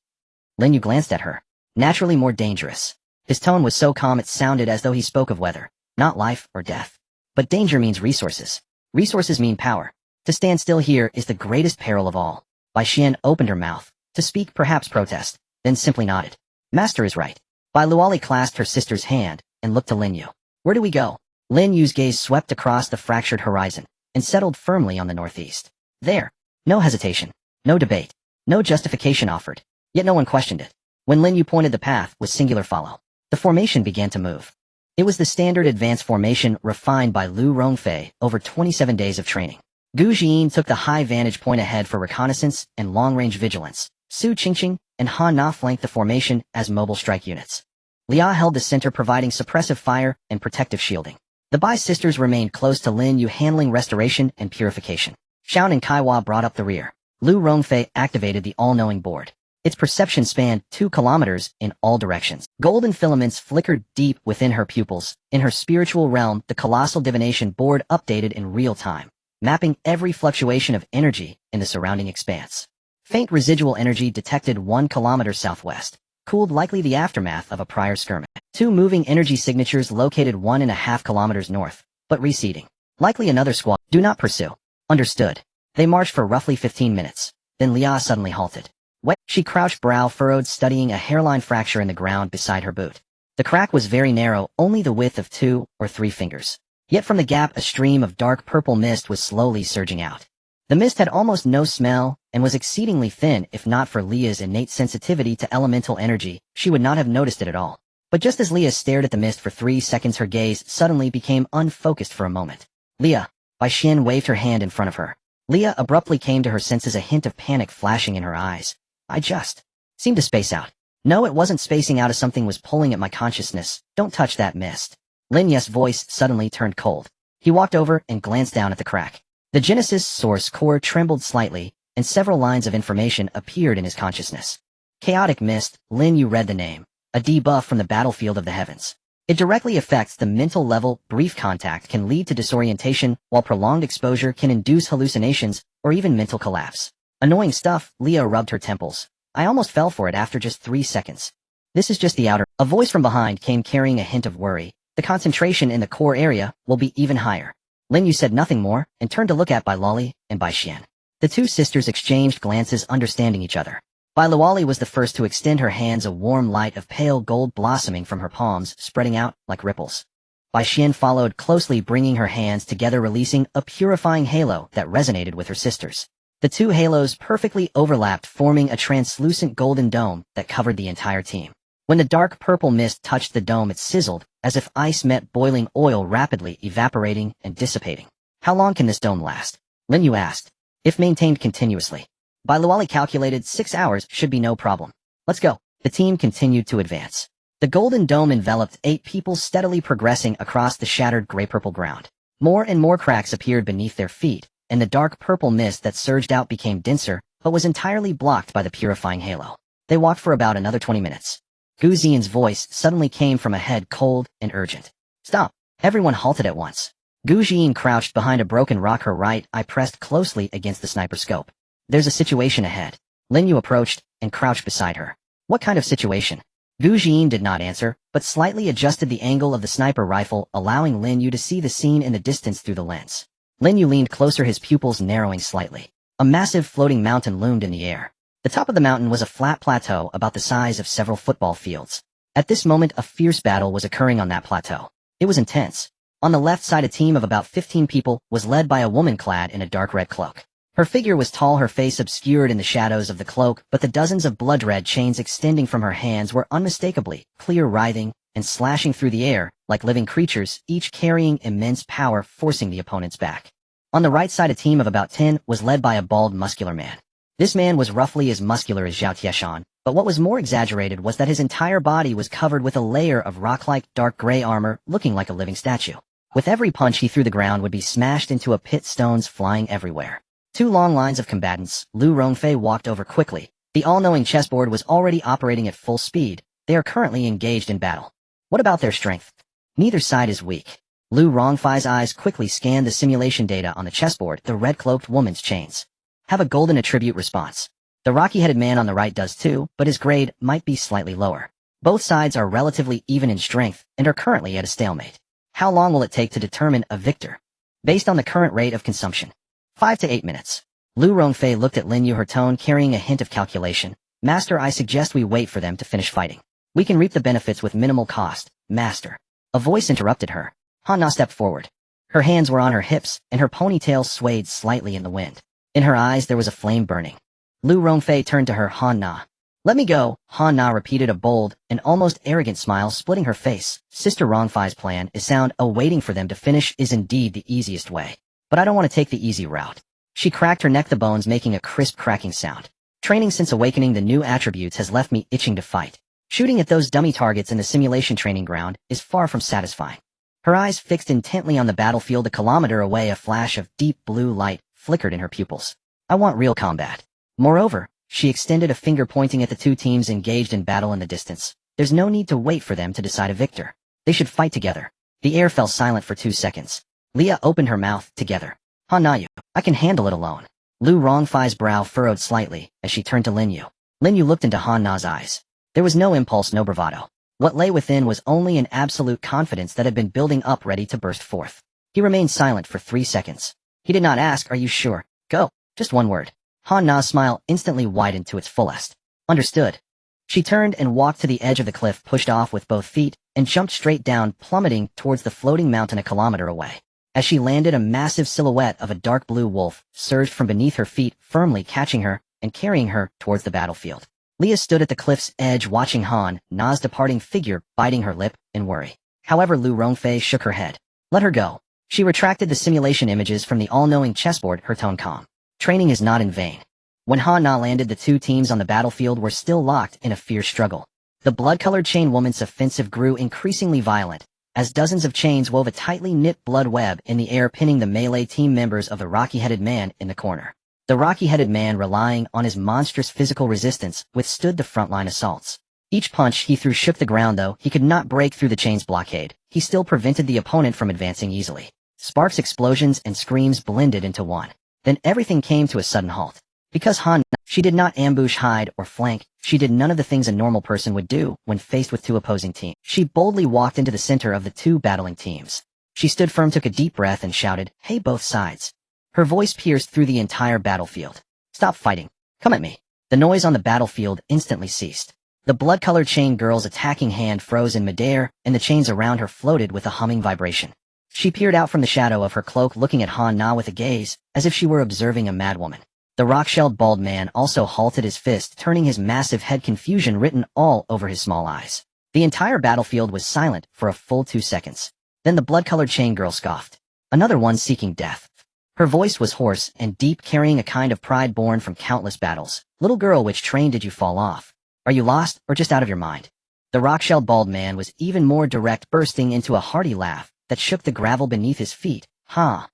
Lin Yu glanced at her. Naturally more dangerous. His tone was so calm it sounded as though he spoke of weather, not life or death. But danger means resources. Resources mean power. To stand still here is the greatest peril of all. Bai Xian opened her mouth, to speak, perhaps protest, then simply nodded. Master is right. Bai Luoli clasped her sister's hand and looked to Lin Yu. Where do we go? Lin Yu's gaze swept across the fractured horizon and settled firmly on the northeast. There. No hesitation. No debate. No justification offered. Yet no one questioned it. When Lin Yu pointed the path with singular follow, the formation began to move. It was the standard advanced formation refined by Lu Rongfei over 27 days of training. Gu Jin took the high vantage point ahead for reconnaissance and long-range vigilance. Su Qingqing and Han Na flanked the formation as mobile strike units. Lia held the center, providing suppressive fire and protective shielding. The Bai sisters remained close to Lin Yu, handling restoration and purification. Xiao and Kaiwa brought up the rear. Lu Rongfei activated the all-knowing board. Its perception spanned 2 kilometers in all directions. Golden filaments flickered deep within her pupils. In her spiritual realm, the colossal divination board updated in real time, mapping every fluctuation of energy in the surrounding expanse. Faint residual energy detected 1 kilometer southwest, cooled, likely the aftermath of a prior skirmish. 2 moving energy signatures located 1.5 kilometers north, but receding. Likely another squad. Do not pursue. Understood. They marched for roughly 15 minutes. Then Lia suddenly halted. What? She crouched, brow furrowed, studying a hairline fracture in the ground beside her boot. The crack was very narrow, only the width of 2 or 3 fingers. Yet from the gap a stream of dark purple mist was slowly surging out. The mist had almost no smell and was exceedingly thin. If not for Lia's innate sensitivity to elemental energy, she would not have noticed it at all. But just as Lia stared at the mist for 3 seconds, her gaze suddenly became unfocused for a moment. Lia! Bai Xian waved her hand in front of her. Lia abruptly came to her senses, a hint of panic flashing in her eyes. I just seemed to space out. No, it wasn't spacing out, as something was pulling at my consciousness. Don't touch that mist. Lin Yu's voice suddenly turned cold. He walked over and glanced down at the crack. The Genesis source core trembled slightly, and several lines of information appeared in his consciousness. Chaotic mist. Lin Yu read the name. A debuff from the battlefield of the heavens. It directly affects the mental level. Brief contact can lead to disorientation, while prolonged exposure can induce hallucinations or even mental collapse. Annoying stuff. Lia rubbed her temples. I almost fell for it after just 3 seconds. This is just the outer. A voice from behind came, carrying a hint of worry. The concentration in the core area will be even higher. Lin Yu said nothing more and turned to look at Bai Luoli and Bai Xian. The 2 sisters exchanged glances, understanding each other. Bai Luoli was the first to extend her hands, a warm light of pale gold blossoming from her palms, spreading out like ripples. Bai Xian followed closely, bringing her hands together, releasing a purifying halo that resonated with her sisters. The 2 halos perfectly overlapped, forming a translucent golden dome that covered the entire team. When the dark purple mist touched the dome, it sizzled, as if ice met boiling oil, rapidly evaporating and dissipating. How long can this dome last? Lin Yu asked. If maintained continuously. Bai Luoli calculated 6 hours should be no problem. Let's go. The team continued to advance. The golden dome enveloped 8 people, steadily progressing across the shattered gray-purple ground. More and more cracks appeared beneath their feet, and the dark purple mist that surged out became denser, but was entirely blocked by the purifying halo. They walked for about another 20 minutes. Gu Xian's voice suddenly came from ahead, cold and urgent. Stop! Everyone halted at once. Gu Xian crouched behind a broken rock, her right eye pressed closely against the sniper scope. There's a situation ahead. Lin Yu approached and crouched beside her. What kind of situation? Gu Xian did not answer, but slightly adjusted the angle of the sniper rifle, allowing Lin Yu to see the scene in the distance through the lens. Lin Yu leaned closer, his pupils narrowing slightly. A massive floating mountain loomed in the air. The top of the mountain was a flat plateau about the size of several football fields. At this moment, a fierce battle was occurring on that plateau. It was intense. On the left side, a team of about 15 people was led by a woman clad in a dark red cloak. Her figure was tall, her face obscured in the shadows of the cloak, but the dozens of blood-red chains extending from her hands were unmistakably clear, writhing and slashing through the air like living creatures, each carrying immense power, forcing the opponents back. On the right side, a team of about 10 was led by a bald, muscular man. This man was roughly as muscular as Zhao Tieshan, but what was more exaggerated was that his entire body was covered with a layer of rock-like dark gray armor looking like a living statue. With every punch he threw, the ground would be smashed into a pit, stones flying everywhere. Two long lines of combatants. Lu Rongfei walked over quickly. The all-knowing chessboard was already operating at full speed. They are currently engaged in battle. What about their strength? Neither side is weak. Lu Rongfei's eyes quickly scanned the simulation data on the chessboard. The red-cloaked woman's chains have a golden attribute response. The rocky-headed man on the right does too, but his grade might be slightly lower. Both sides are relatively even in strength and are currently at a stalemate. How long will it take to determine a victor? Based on the current rate of consumption, 5 to 8 minutes. Lu Rongfei looked at Lin Yu, her tone carrying a hint of calculation. Master, I suggest we wait for them to finish fighting. We can reap the benefits with minimal cost, Master. A voice interrupted her. Han Na stepped forward. Her hands were on her hips, and her ponytail swayed slightly in the wind. In her eyes there was a flame burning. Lu Rongfei turned to her. Han Na. Let me go, Han Na repeated, a bold and almost arrogant smile splitting her face. Sister Rongfei's plan is sound. Waiting for them to finish is indeed the easiest way. But I don't want to take the easy route. She cracked her neck, the bones making a crisp cracking sound. Training since awakening the new attributes has left me itching to fight. Shooting at those dummy targets in the simulation training ground is far from satisfying. Her eyes fixed intently on the battlefield. A kilometer away, a flash of deep blue light flickered in her pupils. I want real combat. Moreover, she extended a finger pointing at the two teams engaged in battle in the distance. There's no need to wait for them to decide a victor. They should fight together. The air fell silent for 2 seconds. Leah opened her mouth. Together. Han Na Yu, I can handle it alone. Lu Rongfei's brow furrowed slightly as she turned to Lin Yu. Lin Yu looked into Han Na's eyes. There was no impulse, no bravado. What lay within was only an absolute confidence that had been building up, ready to burst forth. He remained silent for 3 seconds. He did not ask, are you sure? Go. Just one word. Han Na's smile instantly widened to its fullest. Understood. She turned and walked to the edge of the cliff, pushed off with both feet, and jumped straight down, plummeting towards the floating mountain a kilometer away. As she landed, a massive silhouette of a dark blue wolf surged from beneath her feet, firmly catching her and carrying her towards the battlefield. Leah stood at the cliff's edge watching Han Na's departing figure, biting her lip in worry. However, Lu Rongfei shook her head. Let her go. She retracted the simulation images from the all-knowing chessboard, her tone calm. Training is not in vain. When Han Na landed, the two teams on the battlefield were still locked in a fierce struggle. The blood-colored chain woman's offensive grew increasingly violent, as dozens of chains wove a tightly knit blood web in the air, pinning the melee team members of the rocky-headed man in the corner. The rocky-headed man, relying on his monstrous physical resistance, withstood the frontline assaults. Each punch he threw shook the ground, though he could not break through the chain's blockade. He still prevented the opponent from advancing easily. Sparks, explosions, and screams blended into one. Then everything came to a sudden halt. Because Han Na, she did not ambush, hide, or flank. She did none of the things a normal person would do when faced with two opposing teams. She boldly walked into the center of the two battling teams. She stood firm, took a deep breath, and shouted, "Hey, both sides." Her voice pierced through the entire battlefield. Stop fighting. Come at me. The noise on the battlefield instantly ceased. The blood-colored chain girl's attacking hand froze in midair, and the chains around her floated with a humming vibration. She peered out from the shadow of her cloak, looking at Han Na with a gaze, as if she were observing a madwoman. The rock-shelled bald man also halted, his fist turning his massive head, confusion written all over his small eyes. The entire battlefield was silent for a full 2 seconds. Then the blood-colored chain girl scoffed. Another one seeking death. Her voice was hoarse and deep, carrying a kind of pride born from countless battles. Little girl, which train did you fall off? Are you lost, or just out of your mind? The rock-shelled bald man was even more direct, bursting into a hearty laugh that shook the gravel beneath his feet. Ha!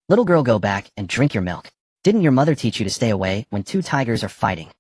Little girl, go back and drink your milk. Didn't your mother teach you to stay away when two tigers are fighting?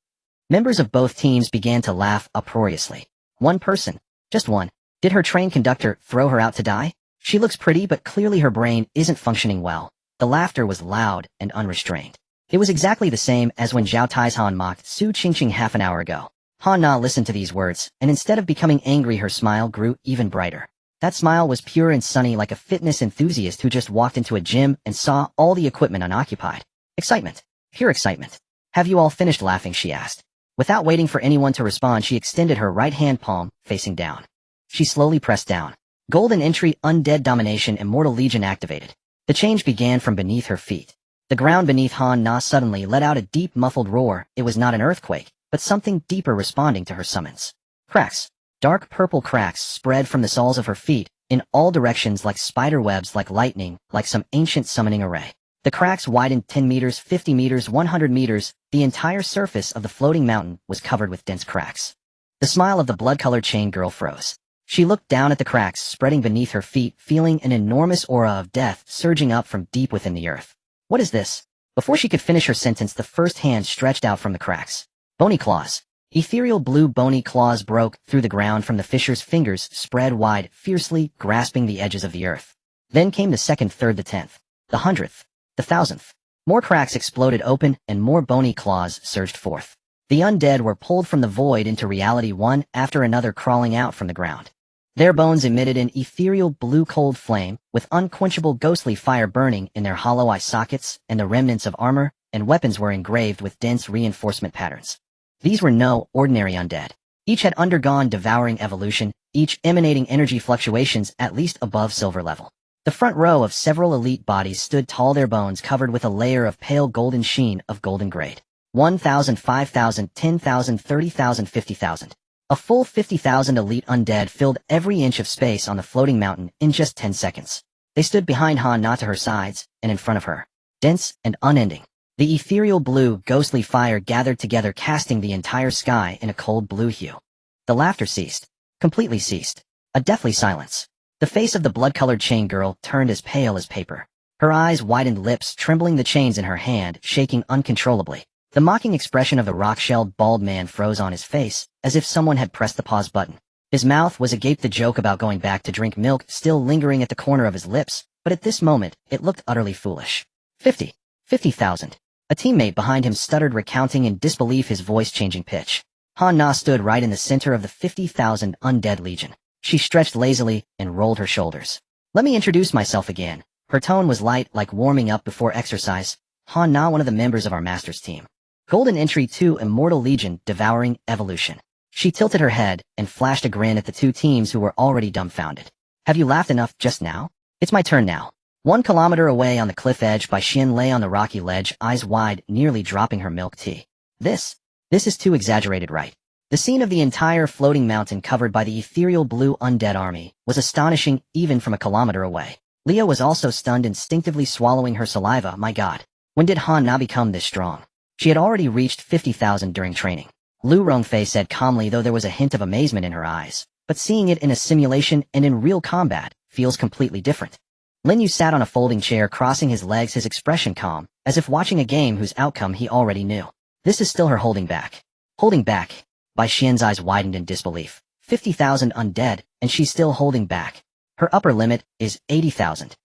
Members of both teams began to laugh uproariously. One person, just one. Did her trained conductor throw her out to die? She looks pretty, but clearly her brain isn't functioning well. The laughter was loud and unrestrained. It was exactly the same as when Zhao Taizhan mocked Su Qingqing half an hour ago. Han Na listened to these words, and instead of becoming angry, her smile grew even brighter. That smile was pure and sunny, like a fitness enthusiast who just walked into a gym and saw all the equipment unoccupied. Excitement. Pure excitement. Have you all finished laughing? She asked. Without waiting for anyone to respond, she extended her right hand palm, facing down. She slowly pressed down. Golden entry, undead domination, immortal legion activated. The change began from beneath her feet. The ground beneath Han Na suddenly let out a deep, muffled roar. It was not an earthquake, but something deeper responding to her summons. Cracks. Dark purple cracks spread from the soles of her feet, in all directions, like spider webs, like lightning, like some ancient summoning array. The cracks widened 10 meters, 50 meters, 100 meters. The entire surface of the floating mountain was covered with dense cracks. The smile of the blood-colored chain girl froze. She looked down at the cracks spreading beneath her feet, feeling an enormous aura of death surging up from deep within the earth. What is this? Before she could finish her sentence, the first hand stretched out from the cracks. Bony claws. Ethereal blue bony claws broke through the ground from the fisher's fingers, spread wide, fiercely grasping the edges of the earth. Then came the second, third, the 10th, the 100th, the 1000th. More cracks exploded open, and more bony claws surged forth. The undead were pulled from the void into reality, one after another crawling out from the ground. Their bones emitted an ethereal blue cold flame, with unquenchable ghostly fire burning in their hollow eye sockets, and the remnants of armor and weapons were engraved with dense reinforcement patterns. These were no ordinary undead. Each had undergone devouring evolution, each emanating energy fluctuations at least above silver level. The front row of several elite bodies stood tall, their bones covered with a layer of pale golden sheen of golden grade. 1,000, 5,000, 10,000, 30,000, 50,000. A full 50,000 elite undead filled every inch of space on the floating mountain in just 10 seconds. They stood behind Han Na, to her sides, and in front of her. Dense and unending. The ethereal blue, ghostly fire gathered together, casting the entire sky in a cold blue hue. The laughter ceased. Completely ceased. A deathly silence. The face of the blood-colored chain girl turned as pale as paper. Her eyes widened, lips trembling, the chains in her hand shaking uncontrollably. The mocking expression of the rock-shelled bald man froze on his face, as if someone had pressed the pause button. His mouth was agape, the joke about going back to drink milk still lingering at the corner of his lips, but at this moment, it looked utterly foolish. 50,000. A teammate behind him stuttered, recounting in disbelief, his voice changing pitch. Han Na stood right in the center of the 50,000 undead legion. She stretched lazily and rolled her shoulders. Let me introduce myself again. Her tone was light, like warming up before exercise. Han Na, one of the members of our master's team. Golden entry 2, Immortal Legion, Devouring Evolution. She tilted her head and flashed a grin at the two teams who were already dumbfounded. Have you laughed enough just now? It's my turn now. 1 kilometer away on the cliff edge, Bai Xian lay on the rocky ledge, eyes wide, nearly dropping her milk tea. This is too exaggerated, right? The scene of the entire floating mountain covered by the ethereal blue undead army was astonishing even from a kilometer away. Leo was also stunned, instinctively swallowing her saliva. My god. When did Han Na become this strong? She had already reached 50,000 during training. Lu Rongfei said calmly, though there was a hint of amazement in her eyes. But seeing it in a simulation and in real combat feels completely different. Lin Yu sat on a folding chair, crossing his legs, his expression calm, as if watching a game whose outcome he already knew. This is still her holding back. Holding back? Bai Xian's eyes widened in disbelief. 50,000 undead, and she's still holding back. Her upper limit is 80,000.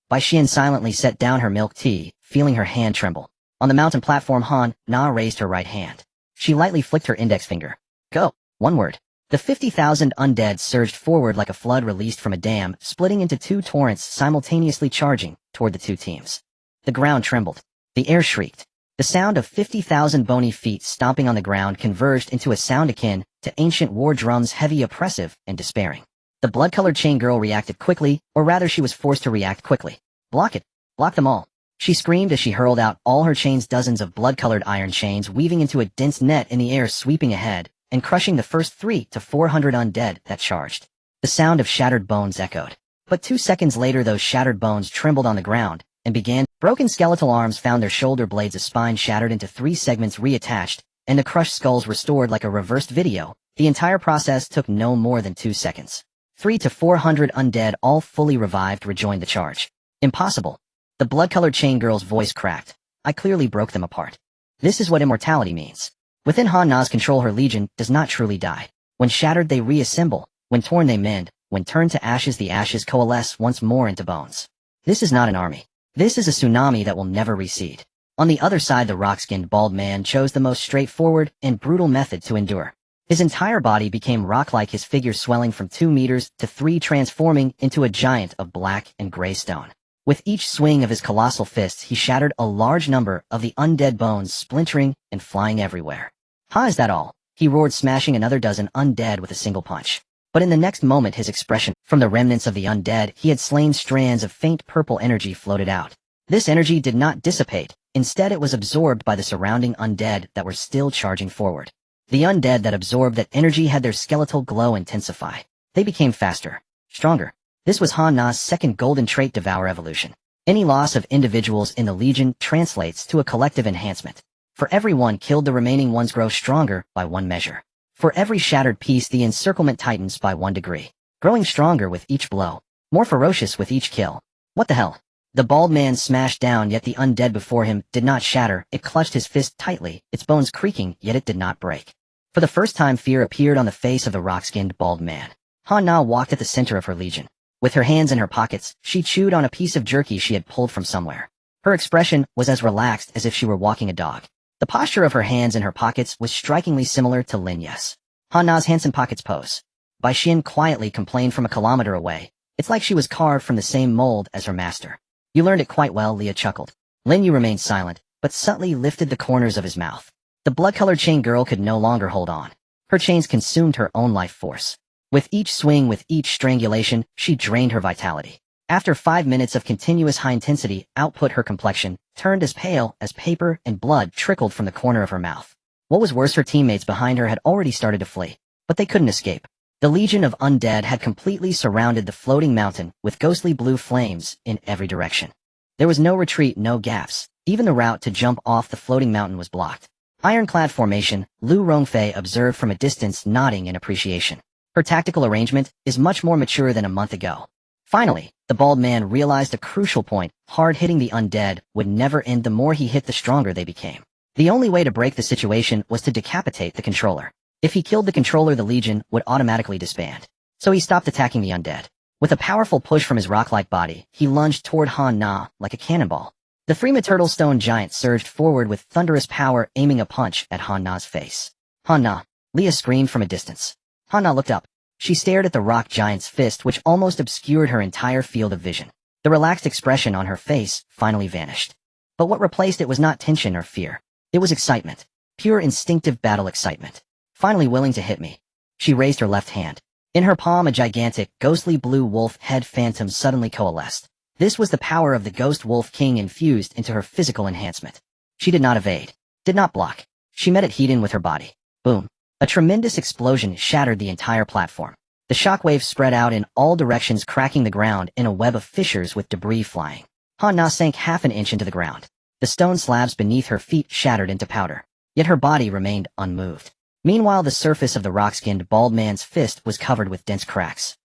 Bai Xian silently set down her milk tea, feeling her hand tremble. On the mountain platform, Han Na raised her right hand. She lightly flicked her index finger. Go. One word. The 50,000 undead surged forward like a flood released from a dam, splitting into two torrents, simultaneously charging toward the two teams. The ground trembled. The air shrieked. The sound of 50,000 bony feet stomping on the ground converged into a sound akin to ancient war drums, heavy, oppressive, and despairing. The blood-colored chain girl reacted quickly, or rather she was forced to react quickly. Block it. Block them all. She screamed as she hurled out all her chains, dozens of blood-colored iron chains weaving into a dense net in the air, sweeping ahead and crushing the first 300 to 400 undead that charged. The sound of shattered bones echoed. But 2 seconds later, those shattered bones trembled on the ground and began. Broken skeletal arms found their shoulder blades, a spine shattered into 3 segments reattached, and the crushed skulls restored like a reversed video. The entire process took no more than 2 seconds. 300 to 400 undead, all fully revived, rejoined the charge. Impossible. The blood-colored chain girl's voice cracked. I clearly broke them apart. This is what immortality means. Within Han Na's control, her legion does not truly die. When shattered, they reassemble. When torn, they mend. When turned to ashes, the ashes coalesce once more into bones. This is not an army. This is a tsunami that will never recede. On the other side, the rock-skinned bald man chose the most straightforward and brutal method to endure. His entire body became rock-like, his figure swelling from 2 meters to 3, transforming into a giant of black and gray stone. With each swing of his colossal fists, he shattered a large number of the undead bones, splintering and flying everywhere. Ha, is that all? He roared, smashing another dozen undead with a single punch. But in the next moment, his expression, from the remnants of the undead he had slain, strands of faint purple energy floated out. This energy did not dissipate. Instead, it was absorbed by the surrounding undead that were still charging forward. The undead that absorbed that energy had their skeletal glow intensify. They became faster, stronger. This was Han Na's second golden trait, Devour Evolution. Any loss of individuals in the Legion translates to a collective enhancement. For every one killed, the remaining ones grow stronger by 1 measure. For every shattered piece, the encirclement tightens by 1 degree, growing stronger with each blow, more ferocious with each kill. What the hell? The bald man smashed down, yet the undead before him did not shatter. It clutched his fist tightly, its bones creaking, yet it did not break. For the first time, fear appeared on the face of the rock-skinned bald man. Han-Na walked at the center of her legion. With her hands in her pockets, she chewed on a piece of jerky she had pulled from somewhere. Her expression was as relaxed as if she were walking a dog. The posture of her hands in her pockets was strikingly similar to Lin Yu's. Han-Na's hands in pockets pose. Bai Xian quietly complained from a kilometer away. It's like she was carved from the same mold as her master. You learned it quite well, Leah chuckled. Lin Yu remained silent, but subtly lifted the corners of his mouth. The blood-colored chain girl could no longer hold on. Her chains consumed her own life force. With each swing, with each strangulation, she drained her vitality. After 5 minutes of continuous high-intensity output, her complexion turned as pale as paper and blood trickled from the corner of her mouth. What was worse, her teammates behind her had already started to flee, but they couldn't escape. The legion of undead had completely surrounded the floating mountain with ghostly blue flames in every direction. There was no retreat, no gaps. Even the route to jump off the floating mountain was blocked. Ironclad formation, Lu Rongfei observed from a distance, nodding in appreciation. Her tactical arrangement is much more mature than a month ago. Finally, the bald man realized a crucial point. Hard hitting the undead would never end. The more he hit, the stronger they became. The only way to break the situation was to decapitate the controller. If he killed the controller, the Legion would automatically disband. So he stopped attacking the undead. With a powerful push from his rock-like body, he lunged toward Han-Na like a cannonball. The 3-meter stone giant surged forward with thunderous power, aiming a punch at Han-Na's face. Han-Na! Leah screamed from a distance. Han-Na looked up. She stared at the rock giant's fist, which almost obscured her entire field of vision. The relaxed expression on her face finally vanished. But what replaced it was not tension or fear. It was excitement. Pure instinctive battle excitement. Finally willing to hit me. She raised her left hand. In her palm, a gigantic, ghostly blue wolf head phantom suddenly coalesced. This was the power of the Ghost Wolf King infused into her physical enhancement. She did not evade. Did not block. She met it heat-in with her body. Boom. A tremendous explosion shattered the entire platform. The shockwave spread out in all directions, cracking the ground in a web of fissures with debris flying. Han-Na sank half an inch into the ground. The stone slabs beneath her feet shattered into powder. Yet her body remained unmoved. Meanwhile, the surface of the rock-skinned bald man's fist was covered with dense cracks.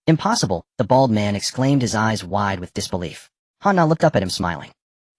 Impossible, the bald man exclaimed, his eyes wide with disbelief. Han-Na looked up at him, smiling.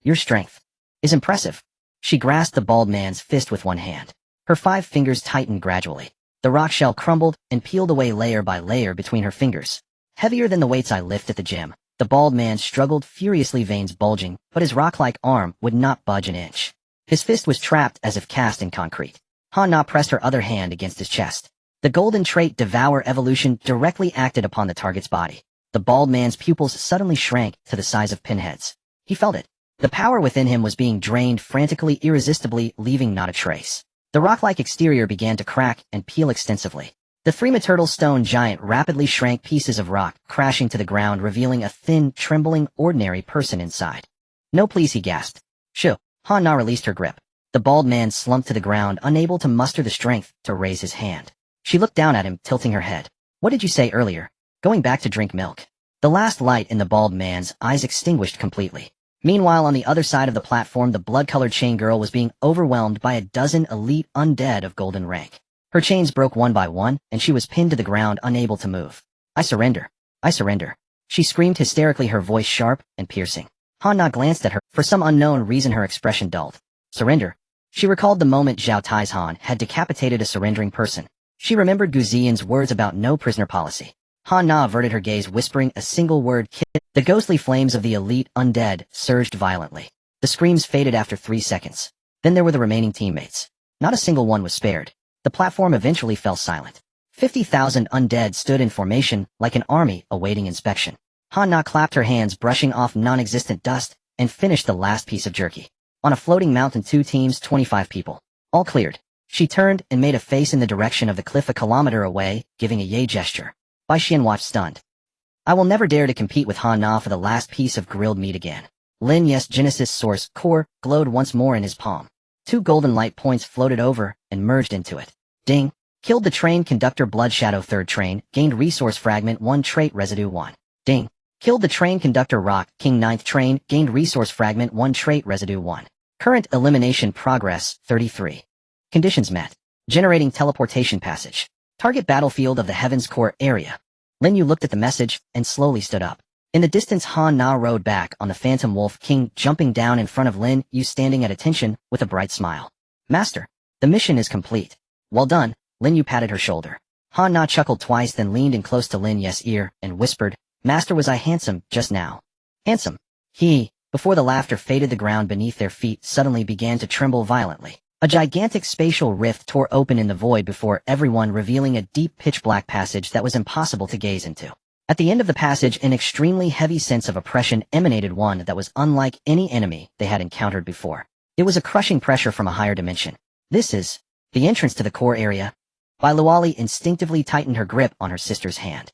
Your strength is impressive. She grasped the bald man's fist with one hand. Her 5 fingers tightened gradually. The rock shell crumbled and peeled away layer by layer between her fingers. Heavier than the weights I lift at the gym. The bald man struggled furiously, veins bulging, but his rock-like arm would not budge an inch. His fist was trapped as if cast in concrete. Han-Na pressed her other hand against his chest. The golden trait Devour Evolution directly acted upon the target's body. The bald man's pupils suddenly shrank to the size of pinheads. He felt it. The power within him was being drained frantically, irresistibly, leaving not a trace. The rock-like exterior began to crack and peel extensively. The 3-meter stone giant rapidly shrank, pieces of rock crashing to the ground, revealing a thin, trembling, ordinary person inside. No, please, he gasped. Shoo. Han-Na released her grip. The bald man slumped to the ground, unable to muster the strength to raise his hand. She looked down at him, tilting her head. What did you say earlier? Going back to drink milk. The last light in the bald man's eyes extinguished completely. Meanwhile, on the other side of the platform, the blood-colored chain girl was being overwhelmed by a dozen elite undead of golden rank. Her chains broke one by one, and she was pinned to the ground, unable to move. I surrender. I surrender. She screamed hysterically, her voice sharp and piercing. Han-Na glanced at her. For some unknown reason, her expression dulled. Surrender. She recalled the moment Zhao Taizhan had decapitated a surrendering person. She remembered Gu Ziyan's words about no prisoner policy. Han-Na averted her gaze, whispering a single word, "Kid." The ghostly flames of the elite undead surged violently. The screams faded after 3 seconds. Then there were the remaining teammates. Not a single one was spared. The platform eventually fell silent. 50,000 undead stood in formation like an army awaiting inspection. Han-Na clapped her hands, brushing off non-existent dust, and finished the last piece of jerky. On a floating mountain, 2 teams, 25 people. All cleared. She turned and made a face in the direction of the cliff a kilometer away, giving a yay gesture. Bai Xian watched, stunned. I will never dare to compete with Han-Na for the last piece of grilled meat again. Lin Yu's Genesis Source core glowed once more in his palm. 2 golden light points floated over and merged into it. Ding. Killed the train conductor. Blood Shadow 3rd train. Gained resource fragment 1, trait residue 1. Ding. Killed the train conductor Rock, King 9th train, gained resource fragment 1 trait residue 1. Current elimination progress 33. Conditions met. Generating teleportation passage. Target battlefield of the Heaven's Core area. Lin Yu looked at the message and slowly stood up. In the distance, Han Na rode back on the Phantom Wolf King, jumping down in front of Lin Yu, standing at attention with a bright smile. Master, the mission is complete. Well done. Lin Yu patted her shoulder. Han Na chuckled twice, then leaned in close to Lin Yu's ear and whispered, Master, was I handsome just now? Handsome. Before the laughter faded, the ground beneath their feet suddenly began to tremble violently. A gigantic spatial rift tore open in the void before everyone, revealing a deep pitch-black passage that was impossible to gaze into. At the end of the passage, an extremely heavy sense of oppression emanated, one that was unlike any enemy they had encountered before. It was a crushing pressure from a higher dimension. This is the entrance to the core area. Bai Luoli instinctively tightened her grip on her sister's hand.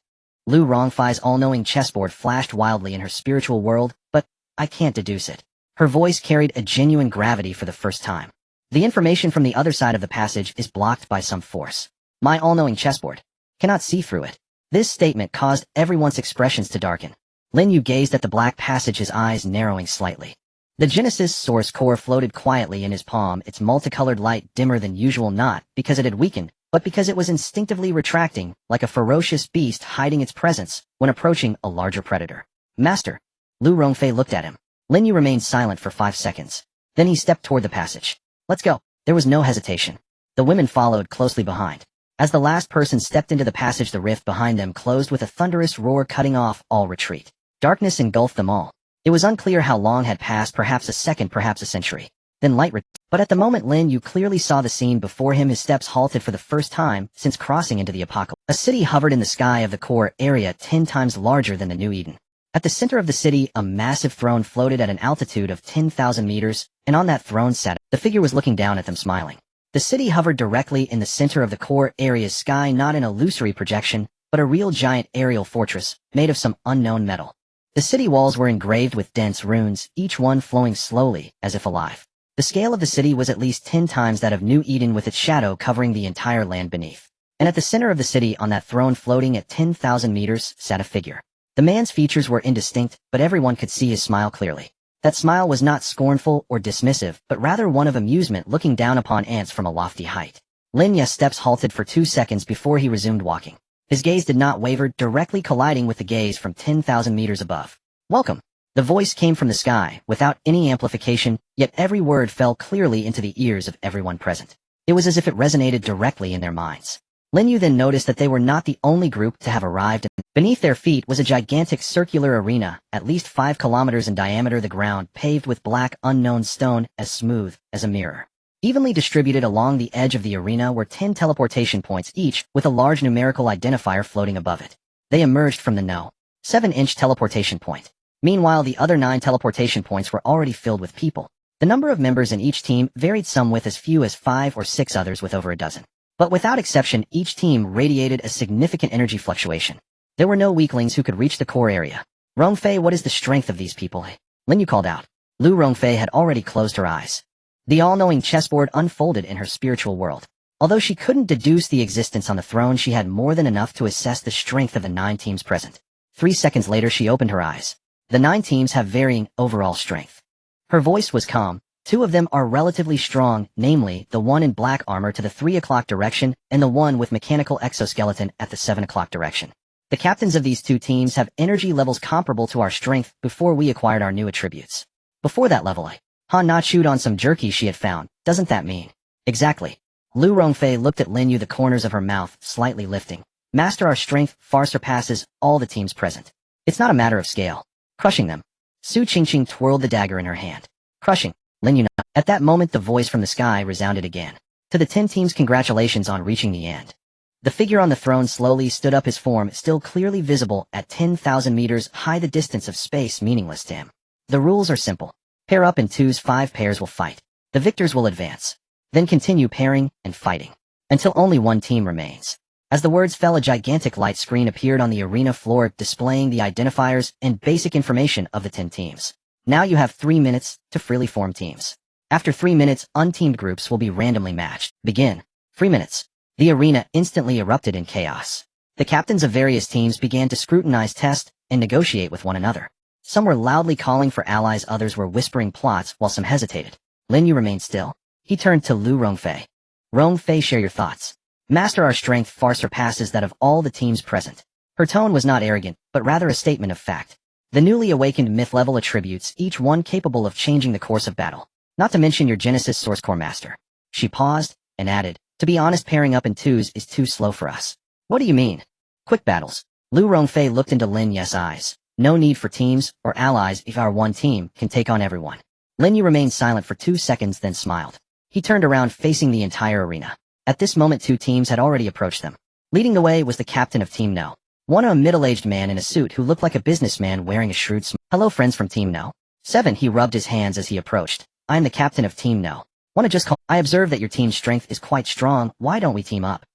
Lu Rongfei's all-knowing chessboard flashed wildly in her spiritual world, but I can't deduce it. Her voice carried a genuine gravity for the first time. The information from the other side of the passage is blocked by some force. My all-knowing chessboard cannot see through it. This statement caused everyone's expressions to darken. Lin Yu gazed at the black passage, his eyes narrowing slightly. The Genesis source core floated quietly in his palm, its multicolored light dimmer than usual, not because it had weakened, but because it was instinctively retracting, like a ferocious beast hiding its presence when approaching a larger predator. Master. Lu Rongfei looked at him. Lin Yu remained silent for 5 seconds. Then he stepped toward the passage. Let's go. There was no hesitation. The women followed closely behind. As the last person stepped into the passage, the rift behind them closed with a thunderous roar, cutting off all retreat. Darkness engulfed them all. It was unclear how long had passed, perhaps a second, perhaps a century. Then light but at the moment Lin Yu clearly saw the scene before him, his steps halted for the first time since crossing into the apocalypse. A city hovered in the sky of the core area, 10 times larger than the New Eden. At the center of the city, a massive throne floated at an altitude of 10,000 meters, and on that throne sat the figure was looking down at them, smiling. The city hovered directly in the center of the core area's sky, not an illusory projection, but a real giant aerial fortress, made of some unknown metal. The city walls were engraved with dense runes, each one flowing slowly, as if alive. The scale of the city was at least 10 times that of New Eden, with its shadow covering the entire land beneath. And at the center of the city, on that throne floating at 10,000 meters, sat a figure. The man's features were indistinct, but everyone could see his smile clearly. That smile was not scornful or dismissive, but rather one of amusement, looking down upon ants from a lofty height. Lin Yu's steps halted for 2 seconds before he resumed walking. His gaze did not waver, directly colliding with the gaze from 10,000 meters above. Welcome. The voice came from the sky, without any amplification, yet every word fell clearly into the ears of everyone present. It was as if it resonated directly in their minds. Lin Yu then noticed that they were not the only group to have arrived. Beneath their feet was a gigantic circular arena, at least 5 kilometers in diameter, the ground paved with black unknown stone, as smooth as a mirror. Evenly distributed along the edge of the arena were 10 teleportation points, each with a large numerical identifier floating above it. They emerged from the No. 7-inch teleportation point. Meanwhile, the other 9 teleportation points were already filled with people. The number of members in each team varied, some with as few as 5 or 6, others with over a dozen. But without exception, each team radiated a significant energy fluctuation. There were no weaklings who could reach the core area. Rongfei, what is the strength of these people? Lin Yu called out. Lu Rongfei had already closed her eyes. The all-knowing chessboard unfolded in her spiritual world. Although she couldn't deduce the existence on the throne, she had more than enough to assess the strength of the 9 teams present. 3 seconds later, she opened her eyes. The 9 teams have varying overall strength. Her voice was calm. 2 of them are relatively strong, namely, the one in black armor to the 3 o'clock direction, and the one with mechanical exoskeleton at the 7 o'clock direction. The captains of these 2 teams have energy levels comparable to our strength before we acquired our new attributes. Before that level, Han Na chewed on some jerky she had found. Doesn't that mean? Exactly. Lu Rongfei looked at Lin Yu, the corners of her mouth slightly lifting. Master, our strength far surpasses all the teams present. It's not a matter of scale. Crushing them. Su Qingqing twirled the dagger in her hand. Crushing. Lin Yu. At that moment, the voice from the sky resounded again. To the 10 teams, congratulations on reaching the end. The figure on the throne slowly stood up, his form still clearly visible at 10,000 meters high, the distance of space meaningless to him. The rules are simple. Pair up in 2s, 5 pairs will fight. The victors will advance. Then continue pairing and fighting. Until only one team remains. As the words fell, a gigantic light screen appeared on the arena floor, displaying the identifiers and basic information of the 10 teams. Now you have 3 minutes to freely form teams. After 3 minutes, unteamed groups will be randomly matched. Begin. 3 minutes. The arena instantly erupted in chaos. The captains of various teams began to scrutinize, test, and negotiate with one another. Some were loudly calling for allies, others were whispering plots, while some hesitated. Lin Yu remained still. He turned to Lu Rongfei. Rongfei, share your thoughts. Master, our strength far surpasses that of all the teams present. Her tone was not arrogant, but rather a statement of fact. The newly awakened myth-level attributes, each one capable of changing the course of battle. Not to mention your Genesis Source Core Master. She paused, and added, to be honest, pairing up in twos is too slow for us. What do you mean? Quick battles. Lu Rongfei looked into Lin Yu's eyes. No need for teams or allies if our one team can take on everyone. Lin Yu remained silent for 2 seconds, then smiled. He turned around, facing the entire arena. At this moment, 2 teams had already approached them. Leading the way was the captain of Team No. One, a middle-aged man in a suit who looked like a businessman wearing a shrewd smile. Hello, friends from Team No. 7, he rubbed his hands as he approached. I am the captain of Team No. Wanna just call? I observe that your team's strength is quite strong. Why don't we team up?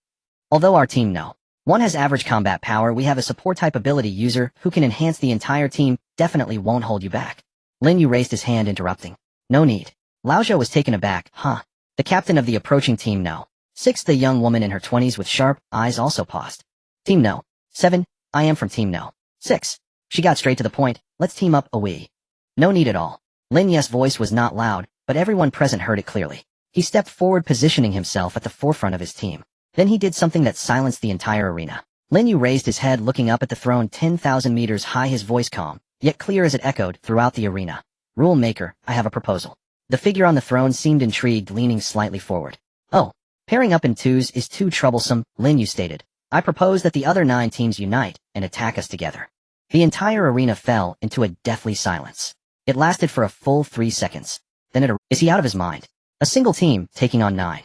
Although our Team No. 1 has average combat power, we have a support-type ability user who can enhance the entire team. Definitely won't hold you back. Lin Yu raised his hand, interrupting. No need. Lao Zhou was taken aback. Huh? The captain of the approaching Team No. 6, the young woman in her 20s with sharp eyes, also paused. Team No. 7, I am from Team No. 6. She got straight to the point. Let's team up, we. No need at all. Lin Yu's voice was not loud, but everyone present heard it clearly. He stepped forward, positioning himself at the forefront of his team. Then he did something that silenced the entire arena. Lin Yu raised his head, looking up at the throne 10,000 meters high, his voice calm, yet clear as it echoed throughout the arena. Rule maker, I have a proposal. The figure on the throne seemed intrigued, leaning slightly forward. Oh, pairing up in twos is too troublesome, Lin Yu stated. I propose that the other 9 teams unite and attack us together. The entire arena fell into a deathly silence. It lasted for a full 3 seconds. Then is he out of his mind? A single team taking on 9.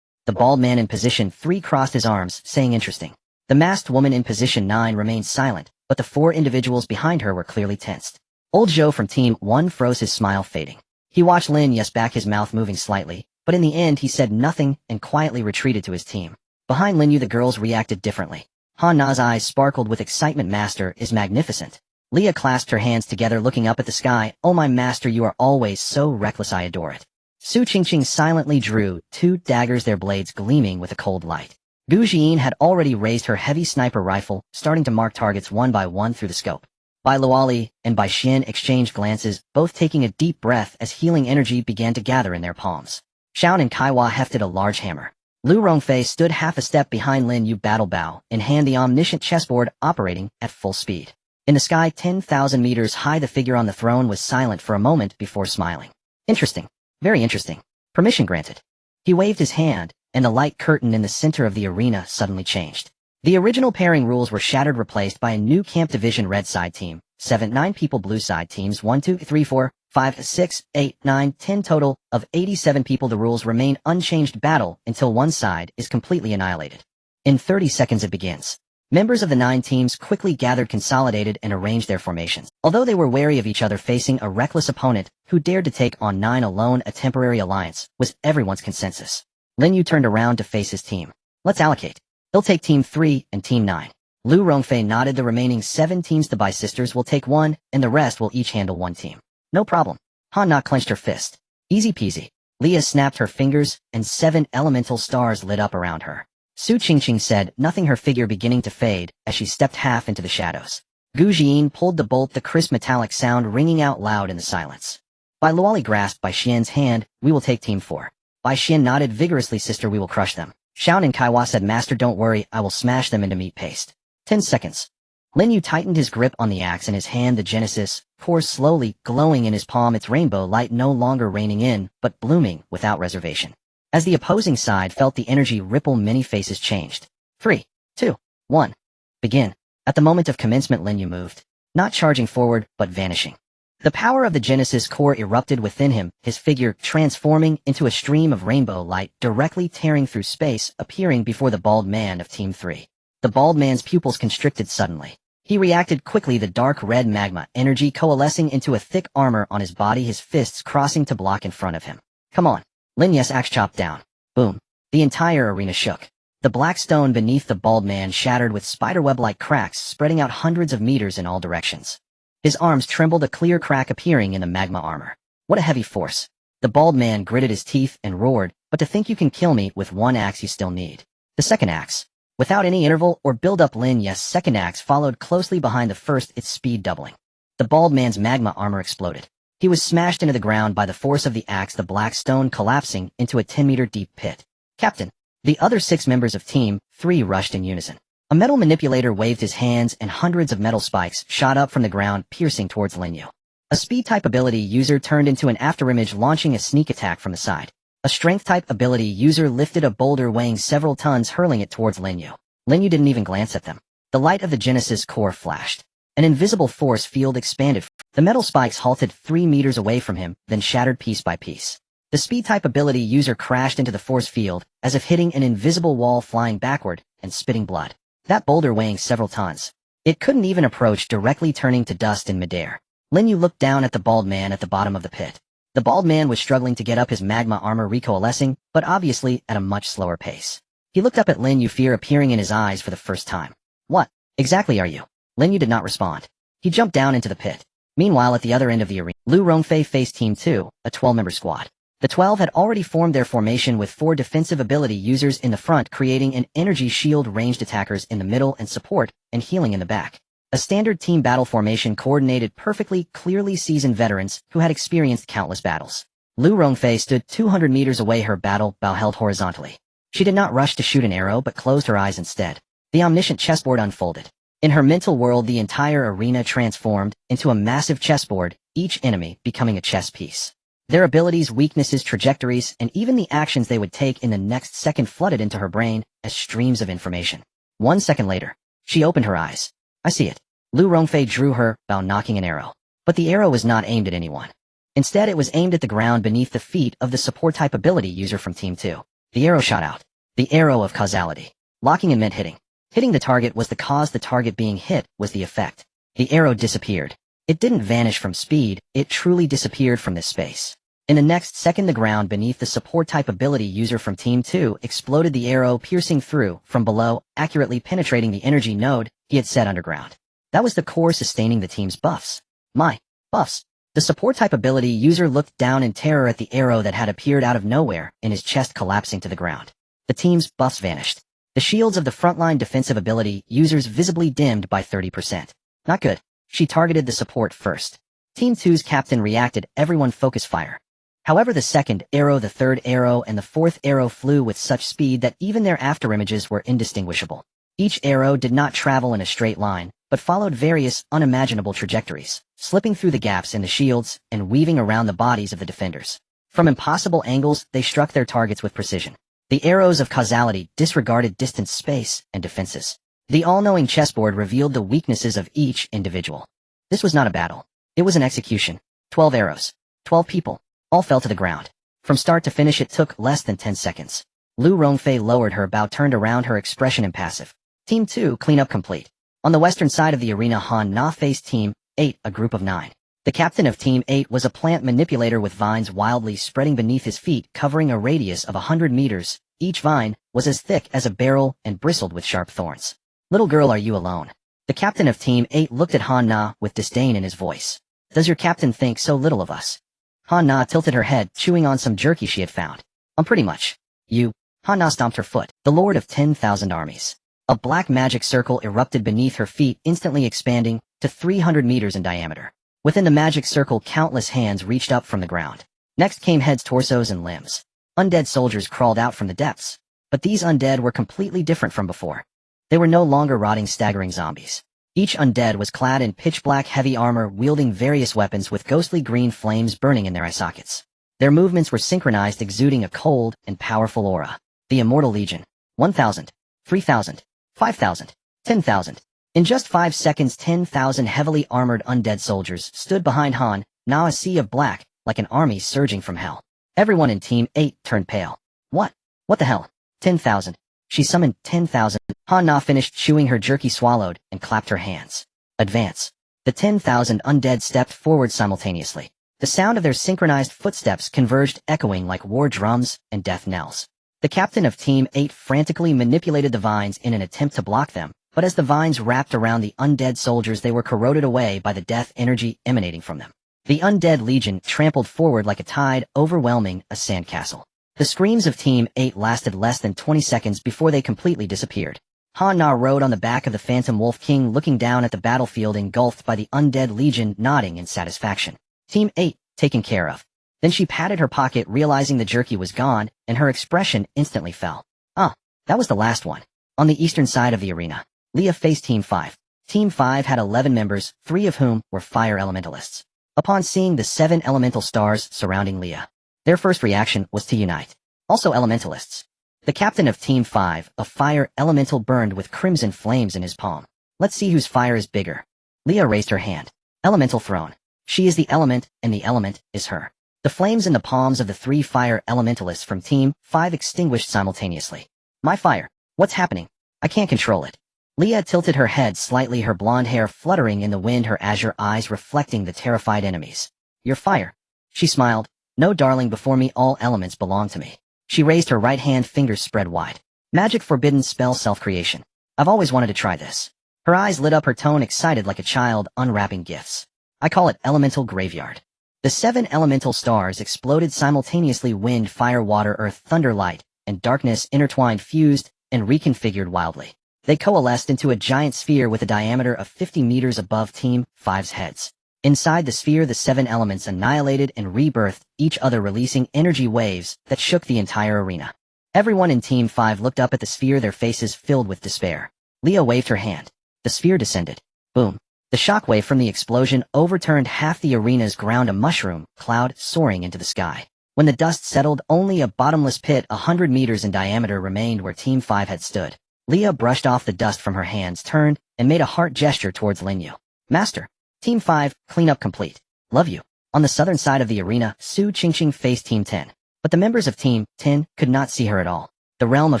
The bald man in position 3 crossed his arms, saying interesting. The masked woman in position 9 remained silent, but the 4 individuals behind her were clearly tensed. Old Zhou from Team 1 froze, his smile fading. He watched Lin Yu's back, his mouth moving slightly, but in the end he said nothing and quietly retreated to his team. Behind Lin Yu, the girls reacted differently. Han Na's eyes sparkled with excitement. Master is magnificent. Leah clasped her hands together, looking up at the sky. Oh, my master, you are always so reckless, I adore it. Su Qingqing silently drew 2 daggers, their blades gleaming with a cold light. Gu Jian had already raised her heavy sniper rifle, starting to mark targets one by one through the scope. Bai Luoli and Bai Xian exchanged glances, both taking a deep breath as healing energy began to gather in their palms. Xiao and Kaiwa hefted a large hammer. Lu Rongfei stood half a step behind Lin Yu, battle bow in hand, the omniscient chessboard operating at full speed. In the sky 10,000 meters high, the figure on the throne was silent for a moment before smiling. Interesting. Very interesting. Permission granted. He waved his hand, and the light curtain in the center of the arena suddenly changed. The original pairing rules were shattered, replaced by a new camp division: red side team, 7, 9 people; blue side teams, 1, 2, 3, 4, 5, 6, 8, 9, 10, total of 87 people. The rules remain unchanged. Battle until one side is completely annihilated. In 30 seconds it begins. Members of the 9 teams quickly gathered, consolidated, and arranged their formations. Although they were wary of each other, facing a reckless opponent who dared to take on 9 alone, a temporary alliance was everyone's consensus. Lin Yu turned around to face his team. Let's allocate. He'll take Team 3 and Team 9. Lu Rongfei nodded. The remaining 7 teams, the Bai sisters, will take 1, and the rest will each handle 1 team. No problem. Han Na clenched her fist. Easy peasy. Leah snapped her fingers, and 7 elemental stars lit up around her. Su Qingqing said nothing, her figure beginning to fade as she stepped half into the shadows. Gu Jian pulled the bolt, the crisp metallic sound ringing out loud in the silence. Bai Luoli grasped Bai Xian's hand. We will take Team 4. Bai Xian nodded vigorously. Sister, we will crush them. Xiao and Kaiwa said, Master, don't worry, I will smash them into meat paste. 10 seconds. Lin Yu tightened his grip on the axe in his hand, the Genesis core slowly glowing in his palm, its rainbow light no longer raining in, but blooming without reservation. As the opposing side felt the energy ripple, many faces changed. 3, 2, 1. Begin. At the moment of commencement, Lin Yu moved, not charging forward, but vanishing. The power of the Genesis core erupted within him, his figure transforming into a stream of rainbow light, directly tearing through space, appearing before the bald man of Team 3. The bald man's pupils constricted suddenly. He reacted quickly, the dark red magma energy coalescing into a thick armor on his body, his fists crossing to block in front of him. Come on. Lin Yu's axe chopped down. Boom. The entire arena shook. The black stone beneath the bald man shattered with spiderweb-like cracks spreading out hundreds of meters in all directions. His arms trembled, a clear crack appearing in the magma armor. What a heavy force. The bald man gritted his teeth and roared, but to think you can kill me with 1 axe you still need the 2nd axe. Without any interval or build-up, Lin Yu's second axe followed closely behind the first, its speed doubling. The bald man's magma armor exploded. He was smashed into the ground by the force of the axe, the black stone collapsing into a 10-meter deep pit. Captain! The other 6 members of Team 3 rushed in unison. A metal manipulator waved his hands and hundreds of metal spikes shot up from the ground, piercing towards Lin Yu. A speed-type ability user turned into an afterimage, launching a sneak attack from the side. A strength-type ability user lifted a boulder weighing several tons, hurling it towards Lin Yu. Lin Yu didn't even glance at them. The light of the Genesis core flashed. An invisible force field expanded. The metal spikes halted 3 meters away from him, then shattered piece by piece. The speed-type ability user crashed into the force field, as if hitting an invisible wall, flying backward and spitting blood. That boulder weighing several tons. It couldn't even approach, directly turning to dust in midair. Lin Yu looked down at the bald man at the bottom of the pit. The bald man was struggling to get up, his magma armor recoalescing, but obviously at a much slower pace. He looked up at Lin Yu, fear appearing in his eyes for the first time. What exactly are you? Lin Yu did not respond. He jumped down into the pit. Meanwhile, at the other end of the arena, Lu Rongfei faced Team 2, a 12-member squad. The 12 had already formed their formation with 4 defensive ability users in the front, creating an energy shield, ranged attackers in the middle, and support and healing in the back. A standard team battle formation coordinated perfectly, clearly seasoned veterans who had experienced countless battles. Lu Rongfei stood 200 meters away, her battle bow held horizontally. She did not rush to shoot an arrow, but closed her eyes instead. The omniscient chessboard unfolded. In her mental world, the entire arena transformed into a massive chessboard, each enemy becoming a chess piece. Their abilities, weaknesses, trajectories, and even the actions they would take in the next second flooded into her brain as streams of information. 1 second later, she opened her eyes. I see it. Lu Rongfei drew her bow, knocking an arrow. But the arrow was not aimed at anyone. Instead, it was aimed at the ground beneath the feet of the support-type ability user from Team 2. The arrow shot out. The arrow of causality. Locking and meant hitting. Hitting the target was the cause, the target being hit was the effect. The arrow disappeared. It didn't vanish from speed, it truly disappeared from this space. In the next second, the ground beneath the support-type ability user from Team 2 exploded, the arrow piercing through from below, accurately penetrating the energy node he had set underground. That was the core sustaining the team's buffs. My buffs. The support-type ability user looked down in terror at the arrow that had appeared out of nowhere, in his chest collapsing to the ground. The team's buffs vanished. The shields of the frontline defensive ability users visibly dimmed by 30%. Not good. She targeted the support first. Team 2's captain reacted, everyone focus fire. However, the second arrow, the third arrow, and the fourth arrow flew with such speed that even their afterimages were indistinguishable. Each arrow did not travel in a straight line, but followed various unimaginable trajectories, slipping through the gaps in the shields and weaving around the bodies of the defenders. From impossible angles, they struck their targets with precision. The arrows of causality disregarded distance, space, and defenses. The all-knowing chessboard revealed the weaknesses of each individual. This was not a battle. It was an execution. 12 arrows. 12 people. All fell to the ground. From start to finish, it took less than 10 seconds. Lu Rongfei lowered her bow, turned around, her expression impassive. Team 2, cleanup complete. On the western side of the arena, Han Na faced Team 8, a group of 9. The captain of Team 8 was a plant manipulator with vines wildly spreading beneath his feet, covering a radius of 100 meters. Each vine was as thick as a barrel and bristled with sharp thorns. Little girl, are you alone? The captain of Team 8 looked at Han Na with disdain in his voice. Does your captain think so little of us? Han Na tilted her head, chewing on some jerky she had found. Pretty much. You. Han Na stomped her foot. The Lord of 10,000 armies. A black magic circle erupted beneath her feet, instantly expanding to 300 meters in diameter. Within the magic circle, countless hands reached up from the ground. Next came heads, torsos, and limbs. Undead soldiers crawled out from the depths. But these undead were completely different from before. They were no longer rotting, staggering zombies. Each undead was clad in pitch-black heavy armor, wielding various weapons with ghostly green flames burning in their eye sockets. Their movements were synchronized, exuding a cold and powerful aura. The Immortal Legion. 1,000. 3,000. 5,000. 10,000. In just 5 seconds, 10,000 heavily armored undead soldiers stood behind Han Na, a sea of black, like an army surging from hell. Everyone in Team 8 turned pale. What? What the hell? 10,000. She summoned 10,000. Han Na finished chewing her jerky, swallowed, and clapped her hands. Advance. The 10,000 undead stepped forward simultaneously. The sound of their synchronized footsteps converged, echoing like war drums and death knells. The captain of Team 8 frantically manipulated the vines in an attempt to block them, but as the vines wrapped around the undead soldiers, they were corroded away by the death energy emanating from them. The undead legion trampled forward like a tide, overwhelming a sandcastle. The screams of Team 8 lasted less than 20 seconds before they completely disappeared. Han Na rode on the back of the Phantom Wolf King, looking down at the battlefield engulfed by the undead legion, nodding in satisfaction. Team 8, taken care of. Then she patted her pocket, realizing the jerky was gone, and her expression instantly fell. Ah, that was the last one. On the eastern side of the arena, Leah faced Team 5. Team 5 had 11 members, 3 of whom were fire elementalists. Upon seeing the 7 elemental stars surrounding Leah, their first reaction was to unite. Also elementalists. The captain of Team 5, a fire elemental, burned with crimson flames in his palm. Let's see whose fire is bigger. Leah raised her hand. Elemental throne. She is the element, and the element is her. The flames in the palms of the 3 fire elementalists from Team 5 extinguished simultaneously. My fire. What's happening? I can't control it. Leah tilted her head slightly, her blonde hair fluttering in the wind, her azure eyes reflecting the terrified enemies. Your fire. She smiled. No, darling, before me all elements belong to me. She raised her right hand, fingers spread wide. Magic forbidden spell self-creation. I've always wanted to try this. Her eyes lit up, her tone excited like a child unwrapping gifts. I call it elemental graveyard. The 7 elemental stars exploded simultaneously. Wind, fire, water, earth, thunder, light, and darkness intertwined, fused, and reconfigured wildly. They coalesced into a giant sphere with a diameter of 50 meters above Team 5's heads. Inside the sphere, the 7 elements annihilated and rebirthed each other, releasing energy waves that shook the entire arena. Everyone in Team 5 looked up at the sphere, their faces filled with despair. Leah waved her hand. The sphere descended. Boom. The shockwave from the explosion overturned half the arena's ground, a mushroom cloud soaring into the sky. When the dust settled, only a bottomless pit 100 meters in diameter remained where Team 5 had stood. Leah brushed off the dust from her hands, turned, and made a heart gesture towards Lin Yu. Master. Team 5, cleanup complete. Love you. On the southern side of the arena, Su Qingqing faced Team 10. But the members of Team 10 could not see her at all. The realm of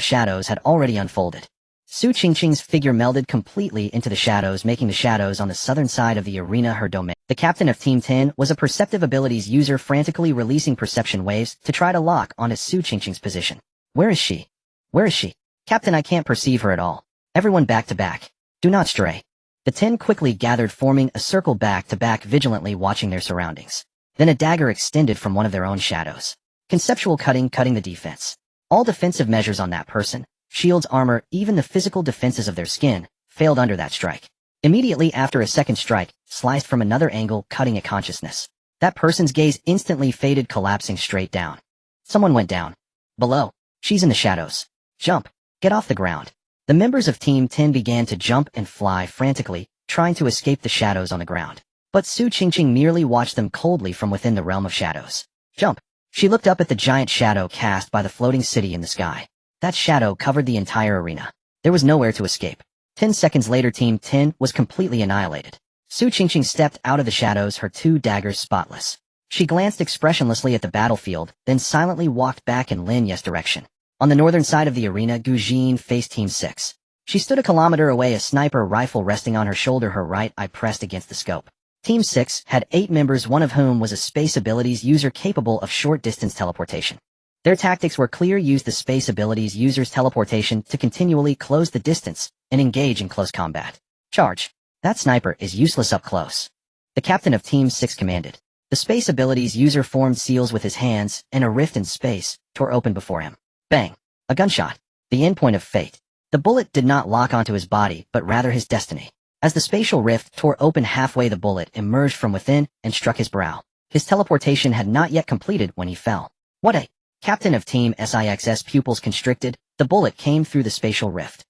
shadows had already unfolded. Su Qingqing's figure melded completely into the shadows, making the shadows on the southern side of the arena her domain. The captain of Team 10 was a perceptive abilities user, frantically releasing perception waves to try to lock onto Su Qingqing's position. Where is she? Where is she? Captain, I can't perceive her at all. Everyone back to back. Do not stray. The 10 quickly gathered, forming a circle back to back, vigilantly watching their surroundings. Then a dagger extended from one of their own shadows. Conceptual cutting the defense. All defensive measures on that person, shields, armor, even the physical defenses of their skin, failed under that strike. Immediately after, a second strike sliced from another angle, cutting at consciousness. That person's gaze instantly faded, collapsing straight down. Someone went down. Below. She's in the shadows. Jump. Get off the ground. The members of Team 10 began to jump and fly frantically, trying to escape the shadows on the ground. But Su Qingqing merely watched them coldly from within the realm of shadows. Jump. She looked up at the giant shadow cast by the floating city in the sky. That shadow covered the entire arena. There was nowhere to escape. 10 seconds later, Team 10 was completely annihilated. Su Qingqing stepped out of the shadows, her 2 daggers spotless. She glanced expressionlessly at the battlefield, then silently walked back in Lin Yu's direction. On the northern side of the arena, Gu Jin faced Team 6. She stood a kilometer away, a sniper rifle resting on her shoulder, her right eye pressed against the scope. Team 6 had 8 members, one of whom was a space abilities user capable of short-distance teleportation. Their tactics were clear: use the space abilities user's teleportation to continually close the distance and engage in close combat. Charge. That sniper is useless up close. The captain of Team 6 commanded. The space abilities user formed seals with his hands, and a rift in space tore open before him. Bang. A gunshot. The endpoint of fate. The bullet did not lock onto his body, but rather his destiny. As the spatial rift tore open halfway, the bullet emerged from within and struck his brow. His teleportation had not yet completed when he fell. What a... Captain of Team 6's pupils constricted. The bullet came through the spatial rift.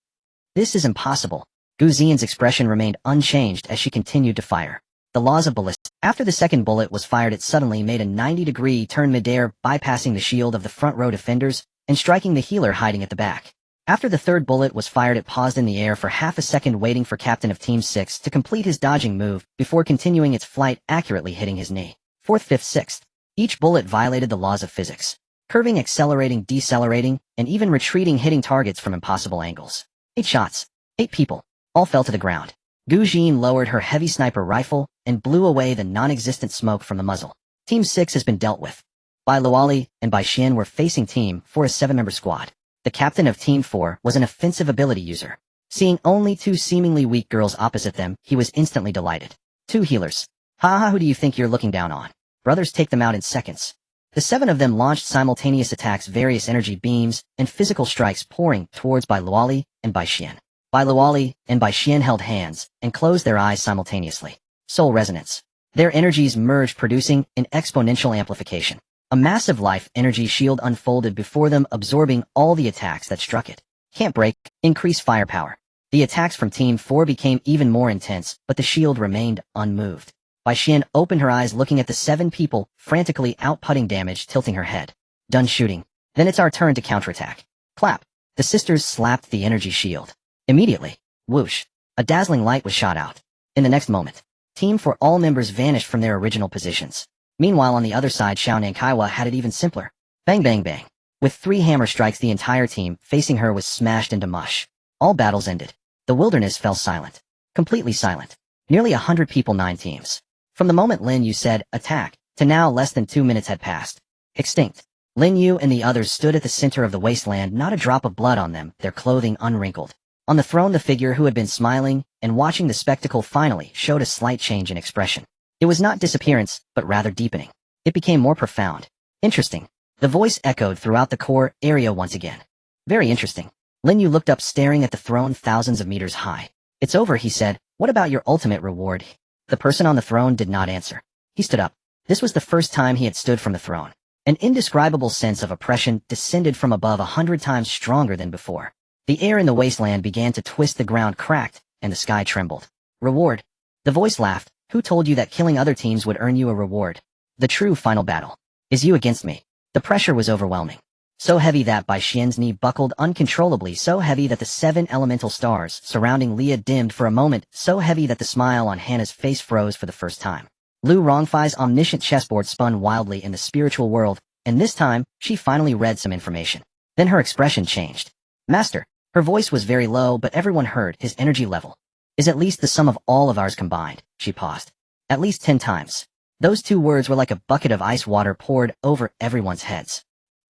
This is impossible. Gu Xian's expression remained unchanged as she continued to fire. The laws of ballistics. After the second bullet was fired, it suddenly made a 90-degree turn midair, bypassing the shield of the front row defenders and striking the healer hiding at the back. After the third bullet was fired, it paused in the air for half a second, waiting for Captain of Team 6 to complete his dodging move before continuing its flight, accurately hitting his knee. 4th, 5th, 6th. Each bullet violated the laws of physics. Curving, accelerating, decelerating, and even retreating, hitting targets from impossible angles. 8 shots. 8 people. All fell to the ground. Gu Jin lowered her heavy sniper rifle and blew away the non-existent smoke from the muzzle. Team 6 has been dealt with. Bai Luoli and Bai Xian were facing Team 4's 7-member squad. The captain of Team 4 was an offensive ability user. Seeing only 2 seemingly weak girls opposite them, he was instantly delighted. 2 healers. Ha, who do you think you're looking down on? Brothers, take them out in seconds. The 7 of them launched simultaneous attacks, various energy beams and physical strikes pouring towards Bai Luoli and Bai Xian. Bai Bai Luoli and Bai Xian held hands and closed their eyes simultaneously. Soul resonance. Their energies merged, producing an exponential amplification. A massive life energy shield unfolded before them, absorbing all the attacks that struck it. Can't break, increase firepower. The attacks from Team 4 became even more intense, but the shield remained unmoved. Bai Xian opened her eyes, looking at the 7 people, frantically outputting damage, tilting her head. Done shooting. Then it's our turn to counterattack. Clap. The sisters slapped the energy shield. Immediately, whoosh, a dazzling light was shot out. In the next moment, Team 4 all members vanished from their original positions. Meanwhile, on the other side, Xiao Nankaiwa had it even simpler. Bang bang bang. With 3 hammer strikes, the entire team facing her was smashed into mush. All battles ended. The wilderness fell silent. Completely silent. Nearly 100 people, 9 teams. From the moment Lin Yu said, attack, to now less than 2 minutes had passed. Extinct. Lin Yu and the others stood at the center of the wasteland, not a drop of blood on them, their clothing unwrinkled. On the throne, the figure who had been smiling and watching the spectacle finally showed a slight change in expression. It was not disappearance, but rather deepening. It became more profound. Interesting. The voice echoed throughout the core area once again. Very interesting. Lin Yu looked up, staring at the throne thousands of meters high. It's over, he said. What about your ultimate reward? The person on the throne did not answer. He stood up. This was the first time he had stood from the throne. An indescribable sense of oppression descended from above, 100 times stronger than before. The air in the wasteland began to twist, the ground cracked, and the sky trembled. Reward? The voice laughed. Who told you that killing other teams would earn you a reward? The true final battle is you against me. The pressure was overwhelming. So heavy that Bai Xian's knee buckled uncontrollably, so heavy that the 7 elemental stars surrounding Leah dimmed for a moment, so heavy that the smile on Hannah's face froze for the first time. Lu Rongfei's omniscient chessboard spun wildly in the spiritual world, and this time, she finally read some information. Then her expression changed. Master. Her voice was very low, but everyone heard. His energy level is at least the sum of all of ours combined. She paused. At least 10 times. Those 2 words were like a bucket of ice water poured over everyone's heads.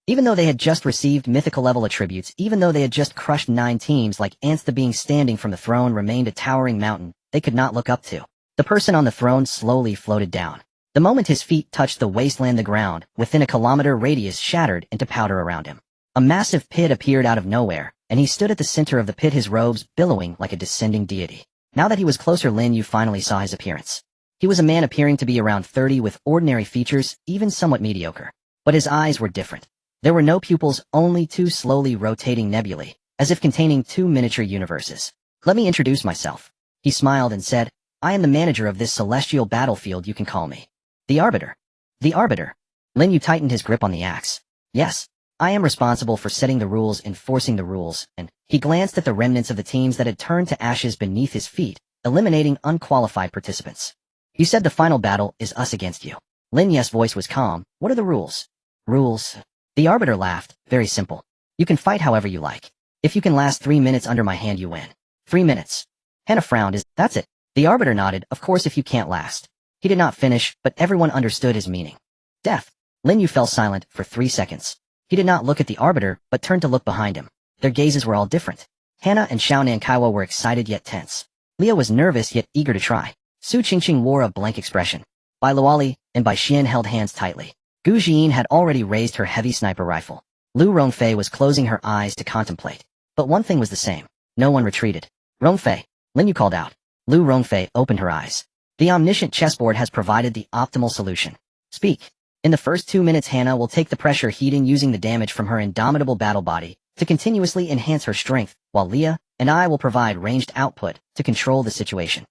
Even though they had just received mythical level attributes, even though they had just crushed 9 teams like ants, the being standing from the throne remained a towering mountain they could not look up to. The person on the throne slowly floated down. The moment his feet touched the wasteland, the ground within a kilometer radius shattered into powder around him. A massive pit appeared out of nowhere, and he stood at the center of the pit, his robes billowing like a descending deity. Now that he was closer, Lin Yu finally saw his appearance. He was a man appearing to be around 30 with ordinary features, even somewhat mediocre. But his eyes were different. There were no pupils, only 2 slowly rotating nebulae, as if containing 2 miniature universes. Let me introduce myself. He smiled and said, I am the manager of this celestial battlefield, you can call me. The Arbiter. The Arbiter. Lin Yu tightened his grip on the axe. Yes. I am responsible for setting the rules, enforcing the rules, and he glanced at the remnants of the teams that had turned to ashes beneath his feet, eliminating unqualified participants. You said the final battle is us against you. Lin Yu's voice was calm. What are the rules? Rules? The Arbiter laughed. Very simple. You can fight however you like. If you can last 3 minutes under my hand, you win. 3 minutes. Hannah frowned. That's it. The Arbiter nodded. Of course, if you can't last. He did not finish, but everyone understood his meaning. Death. Lin Yu fell silent for 3 seconds. He did not look at the Arbiter, but turned to look behind him. Their gazes were all different. Hannah and Xiao Nankaiwa were excited yet tense. Leah was nervous yet eager to try. Su Qingqing wore a blank expression. Bai Luoli and Bai Xian held hands tightly. Gu Jiyin had already raised her heavy sniper rifle. Lu Rongfei was closing her eyes to contemplate. But one thing was the same. No one retreated. Rongfei, Lin Yu called out. Lu Rongfei opened her eyes. The omniscient chessboard has provided the optimal solution. Speak. In the first 2 minutes, Hannah will take the pressure heating using the damage from her indomitable battle body to continuously enhance her strength, while Leah and I will provide ranged output to control the situation.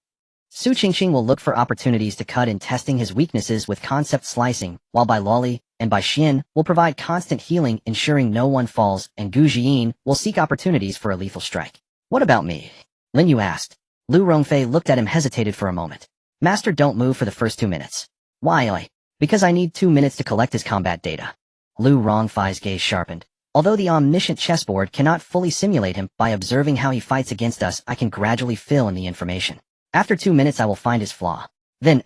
Su Qingqing will look for opportunities to cut in, testing his weaknesses with concept slicing, while Bai Luoli and Bai Xian will provide constant healing, ensuring no one falls, and Gu Jiyin will seek opportunities for a lethal strike. What about me? Lin Yu asked. Lu Rongfei looked at him, hesitated for a moment. Master, don't move for the first 2 minutes. Why? Because I need 2 minutes to collect his combat data. Lu Rongfei's gaze sharpened. Although the omniscient chessboard cannot fully simulate him, by observing how he fights against us, I can gradually fill in the information. After 2 minutes, I will find his flaw. Then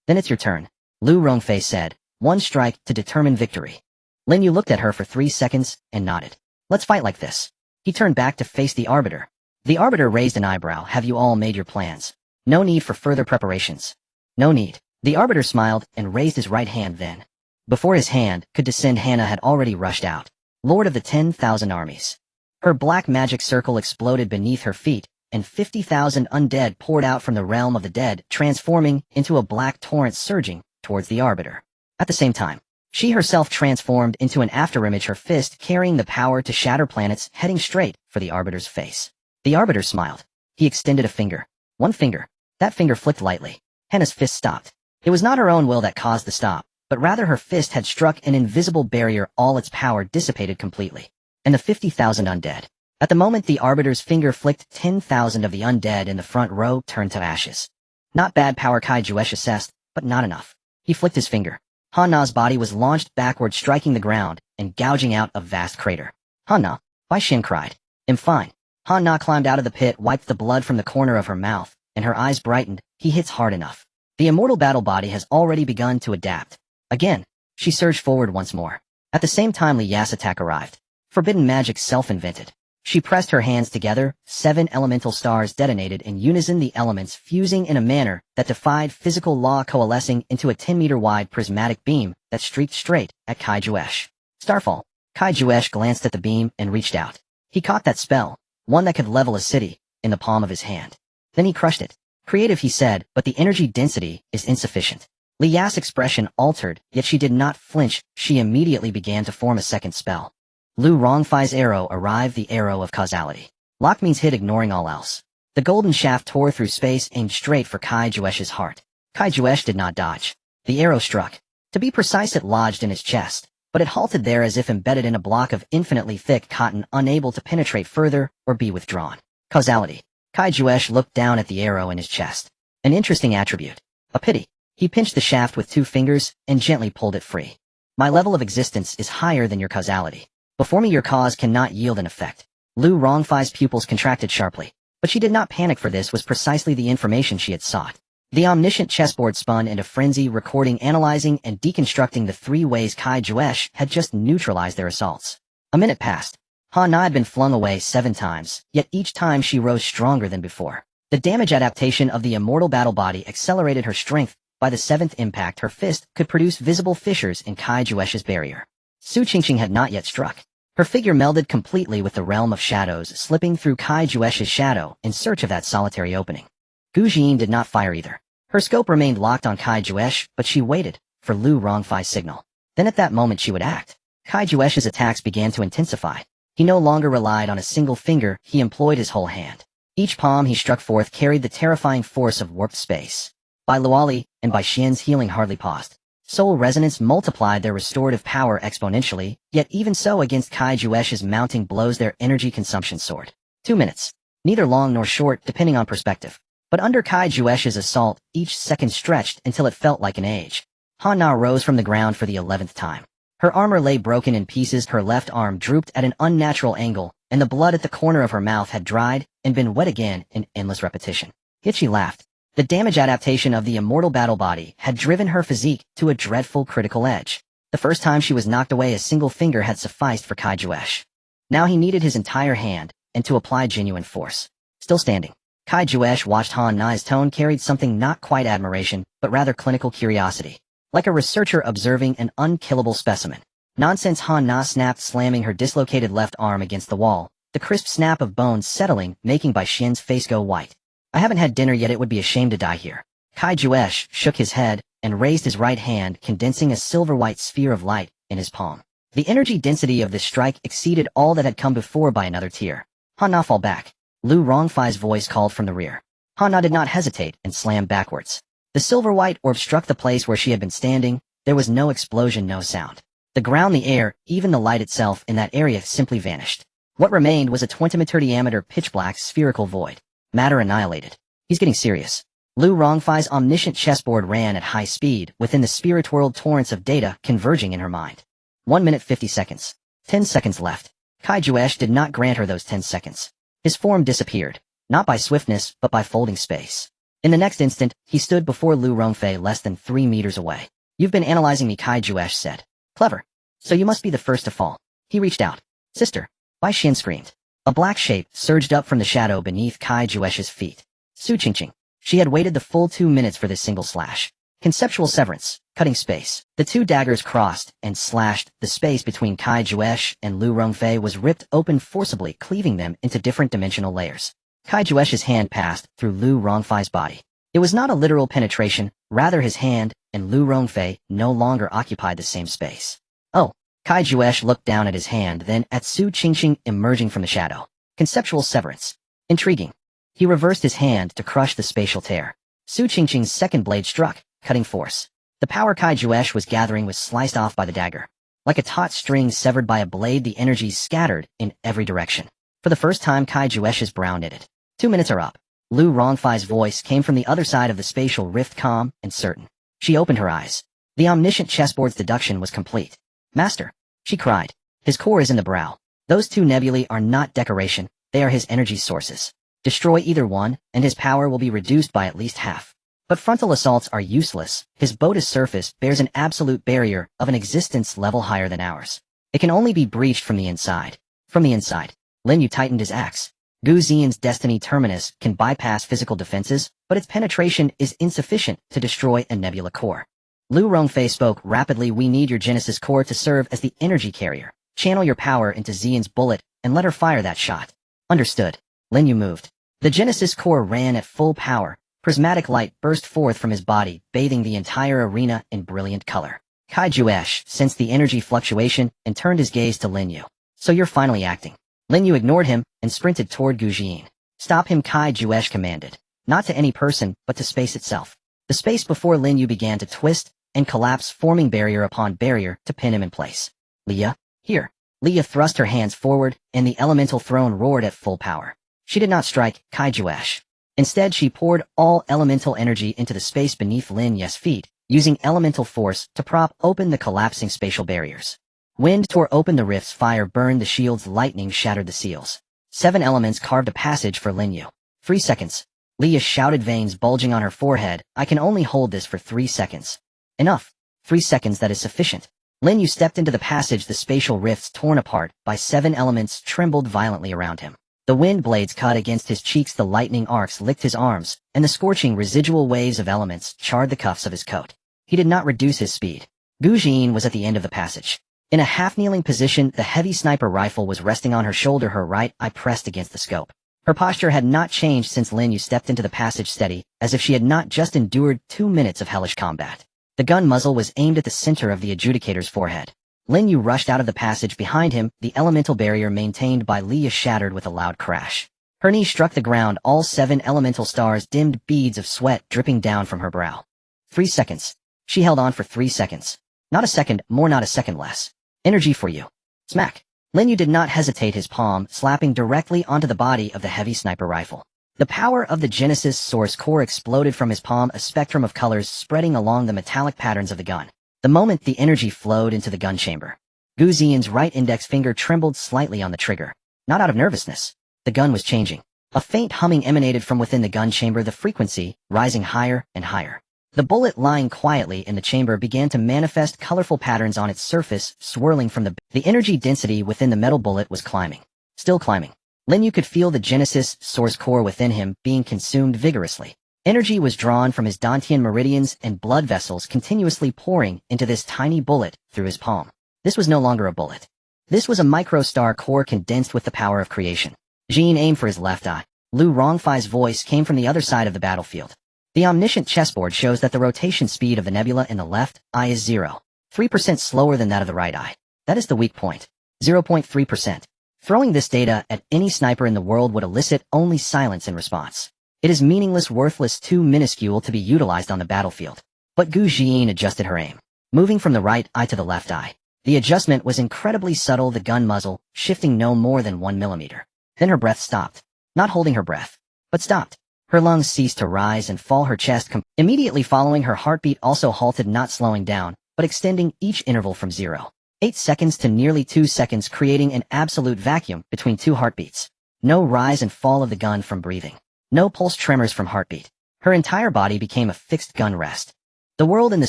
it's your turn. Lu Rongfei said, 1 strike to determine victory. Lin Yu looked at her for 3 seconds and nodded. Let's fight like this. He turned back to face the Arbiter. The Arbiter raised an eyebrow. Have you all made your plans? No need for further preparations. No need. The Arbiter smiled and raised his right hand. Then, before his hand could descend, Hannah had already rushed out. Lord of the 10,000 armies. Her black magic circle exploded beneath her feet, and 50,000 undead poured out from the realm of the dead, transforming into a black torrent surging towards the Arbiter. At the same time, she herself transformed into an afterimage, her fist carrying the power to shatter planets, heading straight for the Arbiter's face. The Arbiter smiled. He extended a finger. One finger. That finger flicked lightly. Henna's fist stopped. It was not her own will that caused the stop, but rather her fist had struck an invisible barrier. All its power dissipated completely. And the 50,000 undead. At the moment the Arbiter's finger flicked, 10,000 of the undead in the front row turned to ashes. Not bad power, Kaijuesh assessed, but not enough. He flicked his finger. Han-Na's body was launched backward, striking the ground and gouging out a vast crater. Han-Na, Bai Xin cried. I'm fine. Han-Na climbed out of the pit, wiped the blood from the corner of her mouth, and her eyes brightened. He hits hard enough. The immortal battle body has already begun to adapt. Again, she surged forward once more. At the same time Li Ya's attack arrived. Forbidden magic self-invented. She pressed her hands together, 7 elemental stars detonated in unison, the elements fusing in a manner that defied physical law, coalescing into a 10-meter-wide prismatic beam that streaked straight at Kaijuesh. Starfall. Kaijuesh glanced at the beam and reached out. He caught that spell, one that could level a city, in the palm of his hand. Then he crushed it. Creative, he said, but the energy density is insufficient. Li Ya's expression altered, yet she did not flinch. She immediately began to form a second spell. Lu Rongfei's arrow arrived, the arrow of causality. Lock means hit, ignoring all else. The golden shaft tore through space, aimed straight for Kaijuesh's heart. Kaijuesh did not dodge. The arrow struck. To be precise, it lodged in his chest, but it halted there as if embedded in a block of infinitely thick cotton, unable to penetrate further or be withdrawn. Causality. Kaijuesh looked down at the arrow in his chest. An interesting attribute. A pity. He pinched the shaft with 2 fingers and gently pulled it free. My level of existence is higher than your causality. Before me your cause cannot yield an effect. Lu Rongfei's pupils contracted sharply, but she did not panic, for this was precisely the information she had sought. The omniscient chessboard spun into frenzy, recording, analyzing, and deconstructing the 3 ways Kaijuesh had just neutralized their assaults. A minute passed. Han-Na had been flung away 7 times, yet each time she rose stronger than before. The damage adaptation of the immortal battle body accelerated her strength. By the 7th impact, her fist could produce visible fissures in Kaijuesh's barrier. Su Qingqing had not yet struck. Her figure melded completely with the realm of shadows, slipping through Kaijuesh's shadow in search of that solitary opening. Gu Jin did not fire either. Her scope remained locked on Kaijuesh, but she waited for Lu Rongfei's signal. Then at that moment she would act. Kaijuesh's attacks began to intensify. He no longer relied on a single finger, he employed his whole hand. Each palm he struck forth carried the terrifying force of warped space. Bai Luoli and Bai Xian's healing hardly paused. Soul resonance multiplied their restorative power exponentially, yet even so against Kaijuesh's mounting blows their energy consumption soared. 2 minutes. Neither long nor short, depending on perspective. But under Kaijuesh's assault, each second stretched until it felt like an age. Han-Na rose from the ground for the 11th time. Her armor lay broken in pieces, her left arm drooped at an unnatural angle, and the blood at the corner of her mouth had dried and been wet again in endless repetition. Yet she laughed. The damage adaptation of the immortal battle body had driven her physique to a dreadful critical edge. The first time she was knocked away, a single finger had sufficed for Kaijuesh. Now he needed his entire hand, and to apply genuine force. Still standing, Kaijuesh watched Han-Na's tone carried something not quite admiration, but rather clinical curiosity. Like a researcher observing an unkillable specimen. Nonsense, Han-Na snapped, slamming her dislocated left arm against the wall, the crisp snap of bones settling, making Bai Xian's face go white. I haven't had dinner yet, it would be a shame to die here. Kaijuesh shook his head and raised his right hand, condensing a silver-white sphere of light in his palm. The energy density of this strike exceeded all that had come before by another tier. Han-Na, fall back. Lu Rongfei's voice called from the rear. Han-Na did not hesitate and slammed backwards. The silver-white orb struck the place where she had been standing. There was no explosion, no sound. The ground, the air, even the light itself in that area simply vanished. What remained was a 20-meter diameter pitch-black spherical void. Matter annihilated. He's getting serious. Lu Rongfei's omniscient chessboard ran at high speed within the spirit-whirled torrents of data converging in her mind. 1 minute 50 seconds. 10 seconds left. Kaijuesh did not grant her those 10 seconds. His form disappeared, not by swiftness but by folding space. In the next instant, he stood before Lu Rongfei less than 3 meters away. You've been analyzing me, Kaijuesh said. Clever. So you must be the first to fall. He reached out. Sister. Bai Xian screamed. A black shape surged up from the shadow beneath Kaijuesh's feet. Su Qingqing. She had waited the full 2 minutes for this single slash. Conceptual severance, cutting space. The 2 daggers crossed and slashed. The space between Kaijuesh and Lu Rongfei was ripped open forcibly, cleaving them into different dimensional layers. Kai Juesh's hand passed through Lu Rongfei's body. It was not a literal penetration, rather his hand and Lu Rongfei no longer occupied the same space. Oh, Kai Juesh looked down at his hand, then at Su Qingqing emerging from the shadow. Conceptual severance. Intriguing. He reversed his hand to crush the spatial tear. Su Qingqing's second blade struck, cutting force. The power Kai Juesh was gathering was sliced off by the dagger. Like a taut string severed by a blade, the energy scattered in every direction. For the first time, Kai Juesh's brow knitted. 2 minutes are up. Lu Rongfei's voice came from the other side of the spatial rift, calm and certain. She opened her eyes. The omniscient chessboard's deduction was complete. Master, she cried. His core is in the brow. Those two nebulae are not decoration, they are his energy sources. Destroy either one, and his power will be reduced by at least half. But frontal assaults are useless. His Boda's surface bears an absolute barrier of an existence level higher than ours. It can only be breached from the inside. From the inside. Lin Yu tightened his axe. Gu Xian's destiny terminus can bypass physical defenses, but its penetration is insufficient to destroy a nebula core. Lu Rongfei spoke rapidly. We need your Genesis core to serve as the energy carrier. Channel your power into Xian's bullet and let her fire that shot. Understood. Lin Yu moved. The Genesis core ran at full power. Prismatic light burst forth from his body, bathing the entire arena in brilliant color. Kai Juesh sensed the energy fluctuation and turned his gaze to Lin Yu. So you're finally acting. Lin Yu ignored him and sprinted toward Gu Xian. Stop him, Kai Juesh commanded. Not to any person, but to space itself. The space before Lin Yu began to twist and collapse, forming barrier upon barrier to pin him in place. Leah, here. Leah thrust her hands forward, and the elemental throne roared at full power. She did not strike Kai Juesh. Instead, she poured all elemental energy into the space beneath Lin Yu's feet, using elemental force to prop open the collapsing spatial barriers. Wind tore open the rifts, fire burned the shields, lightning shattered the seals. 7 elements carved a passage for Lin Yu. 3 seconds. Leah shouted, veins bulging on her forehead. I can only hold this for 3 seconds. Enough. 3 seconds, that is sufficient. Lin Yu stepped into the passage, the spatial rifts torn apart by 7 elements trembled violently around him. The wind blades cut against his cheeks, the lightning arcs licked his arms, and the scorching residual waves of elements charred the cuffs of his coat. He did not reduce his speed. Gu Xian was at the end of the passage. In a half-kneeling position, the heavy sniper rifle was resting on her shoulder, her right eye pressed against the scope. Her posture had not changed since Lin Yu stepped into the passage, steady, as if she had not just endured 2 minutes of hellish combat. The gun muzzle was aimed at the center of the adjudicator's forehead. Lin Yu rushed out of the passage behind him, the elemental barrier maintained by Leah shattered with a loud crash. Her knee struck the ground, all 7 elemental stars dimmed, beads of sweat dripping down from her brow. 3 seconds. She held on for 3 seconds. Not a second more, not a second less. Energy for you. Smack. Lin Yu did not hesitate, his palm slapping directly onto the body of the heavy sniper rifle. The power of the Genesis source core exploded from his palm, a spectrum of colors spreading along the metallic patterns of the gun. The moment the energy flowed into the gun chamber, Gu Xian's right index finger trembled slightly on the trigger. Not out of nervousness. The gun was changing. A faint humming emanated from within the gun chamber, the frequency rising higher and higher. The bullet lying quietly in the chamber began to manifest colorful patterns on its surface, swirling from the energy density within the metal bullet was climbing. Still climbing. Lin Yu could feel the Genesis source core within him being consumed vigorously. Energy was drawn from his Dantian meridians and blood vessels, continuously pouring into this tiny bullet through his palm. This was no longer a bullet. This was a microstar core condensed with the power of creation. Jean aimed for his left eye. Lu Rongfei's voice came from the other side of the battlefield. The omniscient chessboard shows that the rotation speed of the nebula in the left eye is 0.3% slower than that of the right eye. That is the weak point. 0.3%. Throwing this data at any sniper in the world would elicit only silence in response. It is meaningless, worthless, too minuscule to be utilized on the battlefield. But Gu Xian adjusted her aim, moving from the right eye to the left eye. The adjustment was incredibly subtle, the gun muzzle shifting no more than 1 millimeter. Then her breath stopped. Not holding her breath, but stopped. Her lungs ceased to rise and fall, her chest immediately following, her heartbeat also halted, not slowing down, but extending each interval from 0.8 seconds to nearly 2 seconds, creating an absolute vacuum between 2 heartbeats. No rise and fall of the gun from breathing. No pulse tremors from heartbeat. Her entire body became a fixed gun rest. The world in the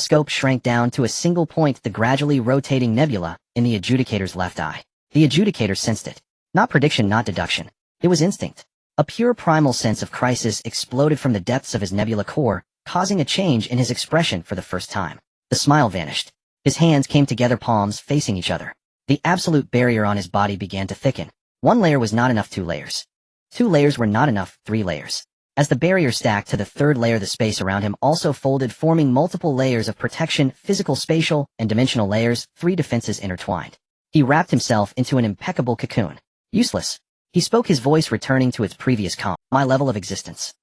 scope shrank down to a single point, the gradually rotating nebula in the adjudicator's left eye. The adjudicator sensed it. Not prediction, not deduction. It was instinct. A pure primal sense of crisis exploded from the depths of his nebula core, causing a change in his expression for the first time. The smile vanished. His hands came together, palms facing each other. The absolute barrier on his body began to thicken. 1 layer was not enough, 2 layers. 2 layers were not enough, 3 layers. As the barrier stacked to the 3rd layer, the space around him also folded, forming multiple layers of protection, physical, spatial, and dimensional layers, 3 defenses intertwined. He wrapped himself into an impeccable cocoon. Useless. He spoke, his voice returning to its previous calm. My level of existence.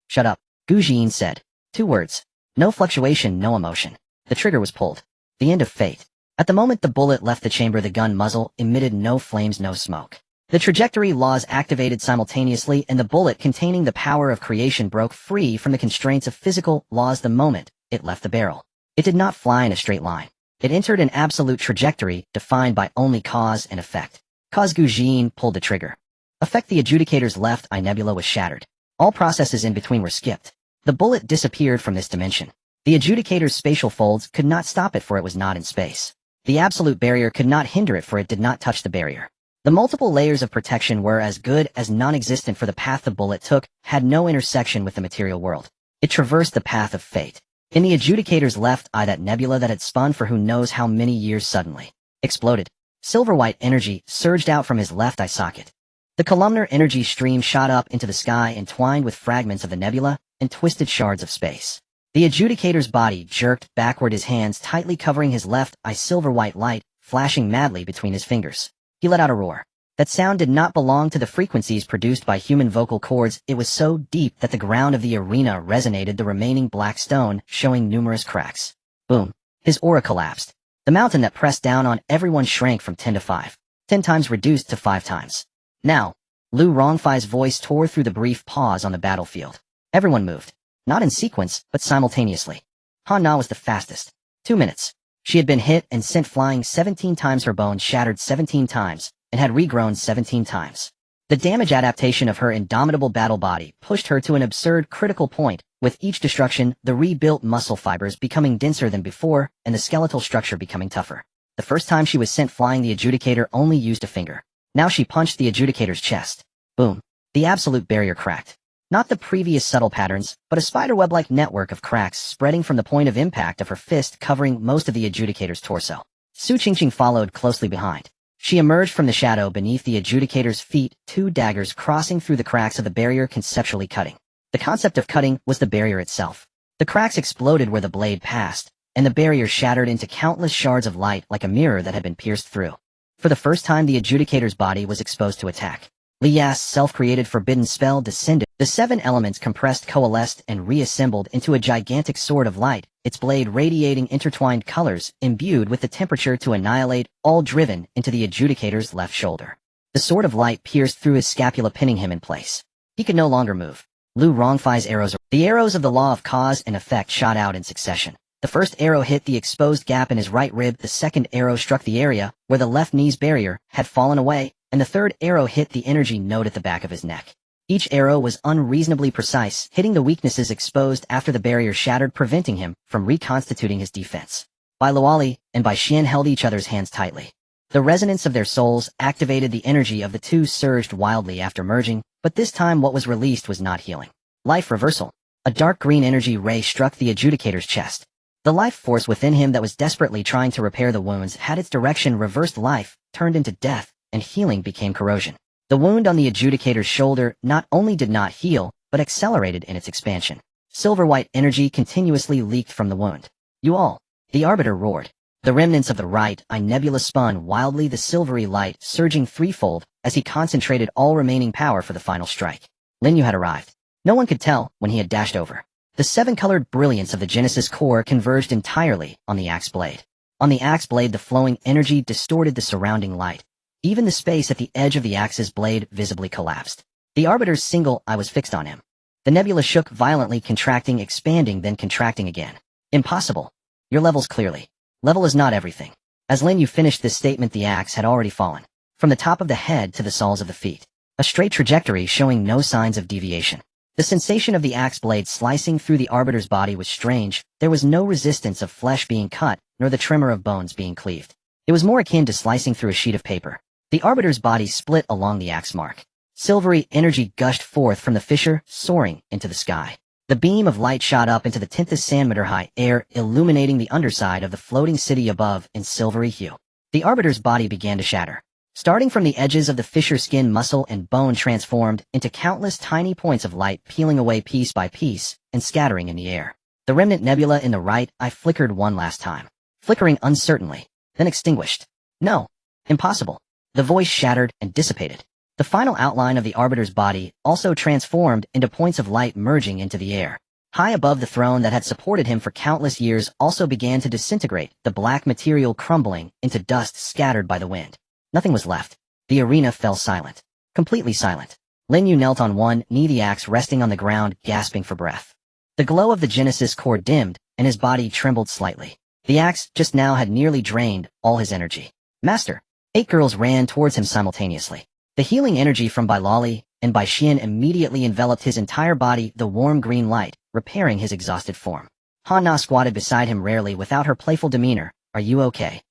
Shut up, Gu Jin said. 2 words. No fluctuation, no emotion. The trigger was pulled. The end of fate. At the moment the bullet left the chamber, the gun muzzle emitted no flames, no smoke. The trajectory laws activated simultaneously, and the bullet containing the power of creation broke free from the constraints of physical laws the moment it left the barrel. It did not fly in a straight line. It entered an absolute trajectory defined by only cause and effect. Cause. Gu Jin pulled the trigger. Effect. The adjudicator's left eye nebula was shattered. All processes in between were skipped. The bullet disappeared from this dimension. The adjudicator's spatial folds could not stop it, for it was not in space. The absolute barrier could not hinder it, for it did not touch the barrier. The multiple layers of protection were as good as non-existent, for the path the bullet took had no intersection with the material world. It traversed the path of fate. In the adjudicator's left eye, that nebula that had spun for who knows how many years suddenly exploded. Silver-white energy surged out from his left eye socket. The columnar energy stream shot up into the sky, entwined with fragments of the nebula and twisted shards of space. The adjudicator's body jerked backward, his hands tightly covering his left eye, silver-white light flashing madly between his fingers. He let out a roar. That sound did not belong to the frequencies produced by human vocal cords. It was so deep that the ground of the arena resonated the remaining black stone, showing numerous cracks. Boom. His aura collapsed. The mountain that pressed down on everyone shrank from 10 to 5. 10 times reduced to 5 times. Now, Lu Rongfei's voice tore through the brief pause on the battlefield. Everyone moved. Not in sequence, but simultaneously. Han Na was the fastest. 2 minutes. She had been hit and sent flying 17 times, her bones shattered 17 times, and had regrown 17 times. The damage adaptation of her indomitable battle body pushed her to an absurd critical point. With each destruction, the rebuilt muscle fibers becoming denser than before, and the skeletal structure becoming tougher. The first time she was sent flying, the adjudicator only used a finger. Now she punched the adjudicator's chest. Boom. The absolute barrier cracked. Not the previous subtle patterns, but a spiderweb-like network of cracks spreading from the point of impact of her fist, covering most of the adjudicator's torso. Su Qingqing followed closely behind. She emerged from the shadow beneath the adjudicator's feet, 2 daggers crossing through the cracks of the barrier, conceptually cutting. The concept of cutting was the barrier itself. The cracks exploded where the blade passed, and the barrier shattered into countless shards of light like a mirror that had been pierced through. For the first time, the adjudicator's body was exposed to attack. Li Ya's self-created forbidden spell descended. The 7 elements compressed, coalesced, and reassembled into a gigantic sword of light, its blade radiating intertwined colors, imbued with the temperature to annihilate, all driven into the adjudicator's left shoulder. The sword of light pierced through his scapula, pinning him in place. He could no longer move. Lu Rongfei's arrows. The arrows of the law of cause and effect shot out in succession. The first arrow hit the exposed gap in his right rib, the second arrow struck the area where the left knee's barrier had fallen away, and the third arrow hit the energy node at the back of his neck. Each arrow was unreasonably precise, hitting the weaknesses exposed after the barrier shattered, preventing him from reconstituting his defense. Bai Luoli and Bai Xian held each other's hands tightly. The resonance of their souls activated, the energy of the two surged wildly after merging, but this time what was released was not healing. Life reversal. A dark green energy ray struck the adjudicator's chest. The life force within him that was desperately trying to repair the wounds had its direction reversed. Life turned into death, and healing became corrosion. The wound on the adjudicator's shoulder not only did not heal, but accelerated in its expansion. Silver-white energy continuously leaked from the wound. You all! The Arbiter roared. The remnants of the right eye nebula spun wildly, the silvery light surging threefold as he concentrated all remaining power for the final strike. Lin Yu had arrived. No one could tell when he had dashed over. The 7-colored brilliance of the Genesis core converged entirely on the axe blade. On the axe blade, the flowing energy distorted the surrounding light. Even the space at the edge of the axe's blade visibly collapsed. The Arbiter's single eye was fixed on him. The nebula shook violently, contracting, expanding, then contracting again. Impossible. Your levels clearly. Level is not everything. As Lin Yu finished this statement, the axe had already fallen. From the top of the head to the soles of the feet. A straight trajectory showing no signs of deviation. The sensation of the axe blade slicing through the Arbiter's body was strange. There was no resistance of flesh being cut, nor the tremor of bones being cleaved. It was more akin to slicing through a sheet of paper. The Arbiter's body split along the axe mark. Silvery energy gushed forth from the fissure, soaring into the sky. The beam of light shot up into the 10th centimeter high air, illuminating the underside of the floating city above in silvery hue. The Arbiter's body began to shatter. Starting from the edges of the fissure, skin, muscle, and bone transformed into countless tiny points of light, peeling away piece by piece and scattering in the air. The remnant nebula in the right eye flickered one last time, flickering uncertainly, then extinguished. No. Impossible. The voice shattered and dissipated. The final outline of the Arbiter's body also transformed into points of light merging into the air. High above the throne that had supported him for countless years also began to disintegrate, the black material crumbling into dust scattered by the wind. Nothing was left. The arena fell silent. Completely silent. Lin Yu knelt on one knee, the axe resting on the ground, gasping for breath. The glow of the Genesis core dimmed, and his body trembled slightly. The axe just now had nearly drained all his energy. Master! 8 girls ran towards him simultaneously. The healing energy from Bai Lali and Bai Xian immediately enveloped his entire body, the warm green light, repairing his exhausted form. Han Na squatted beside him rarely without her playful demeanor. Are you okay?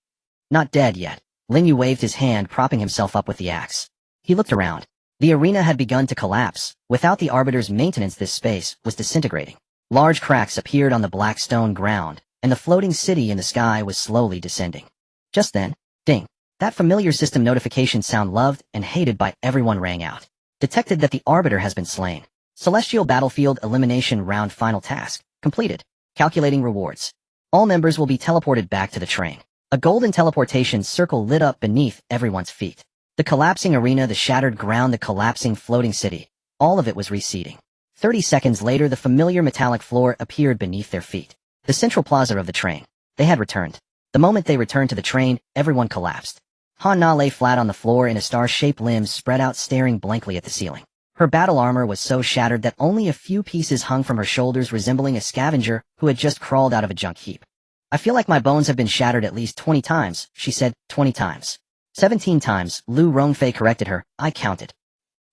Not dead yet. Lin Yu waved his hand, propping himself up with the axe. He looked around. The arena had begun to collapse. Without the Arbiter's maintenance, this space was disintegrating. Large cracks appeared on the black stone ground, and the floating city in the sky was slowly descending. Just then, ding. That familiar system notification sound, loved and hated by everyone, rang out. Detected that the Arbiter has been slain. Celestial Battlefield Elimination Round Final Task completed. Calculating rewards. All members will be teleported back to the train. A golden teleportation circle lit up beneath everyone's feet. The collapsing arena, the shattered ground, the collapsing floating city. All of it was receding. 30 seconds later, the familiar metallic floor appeared beneath their feet. The central plaza of the train. They had returned. The moment they returned to the train, everyone collapsed. Han Na lay flat on the floor in a star-shaped, limbs spread out, staring blankly at the ceiling. Her battle armor was so shattered that only a few pieces hung from her shoulders, resembling a scavenger who had just crawled out of a junk heap. I feel like my bones have been shattered at least 20 times, she said. 20 times. 17 times, Lu Rongfei corrected her. I counted.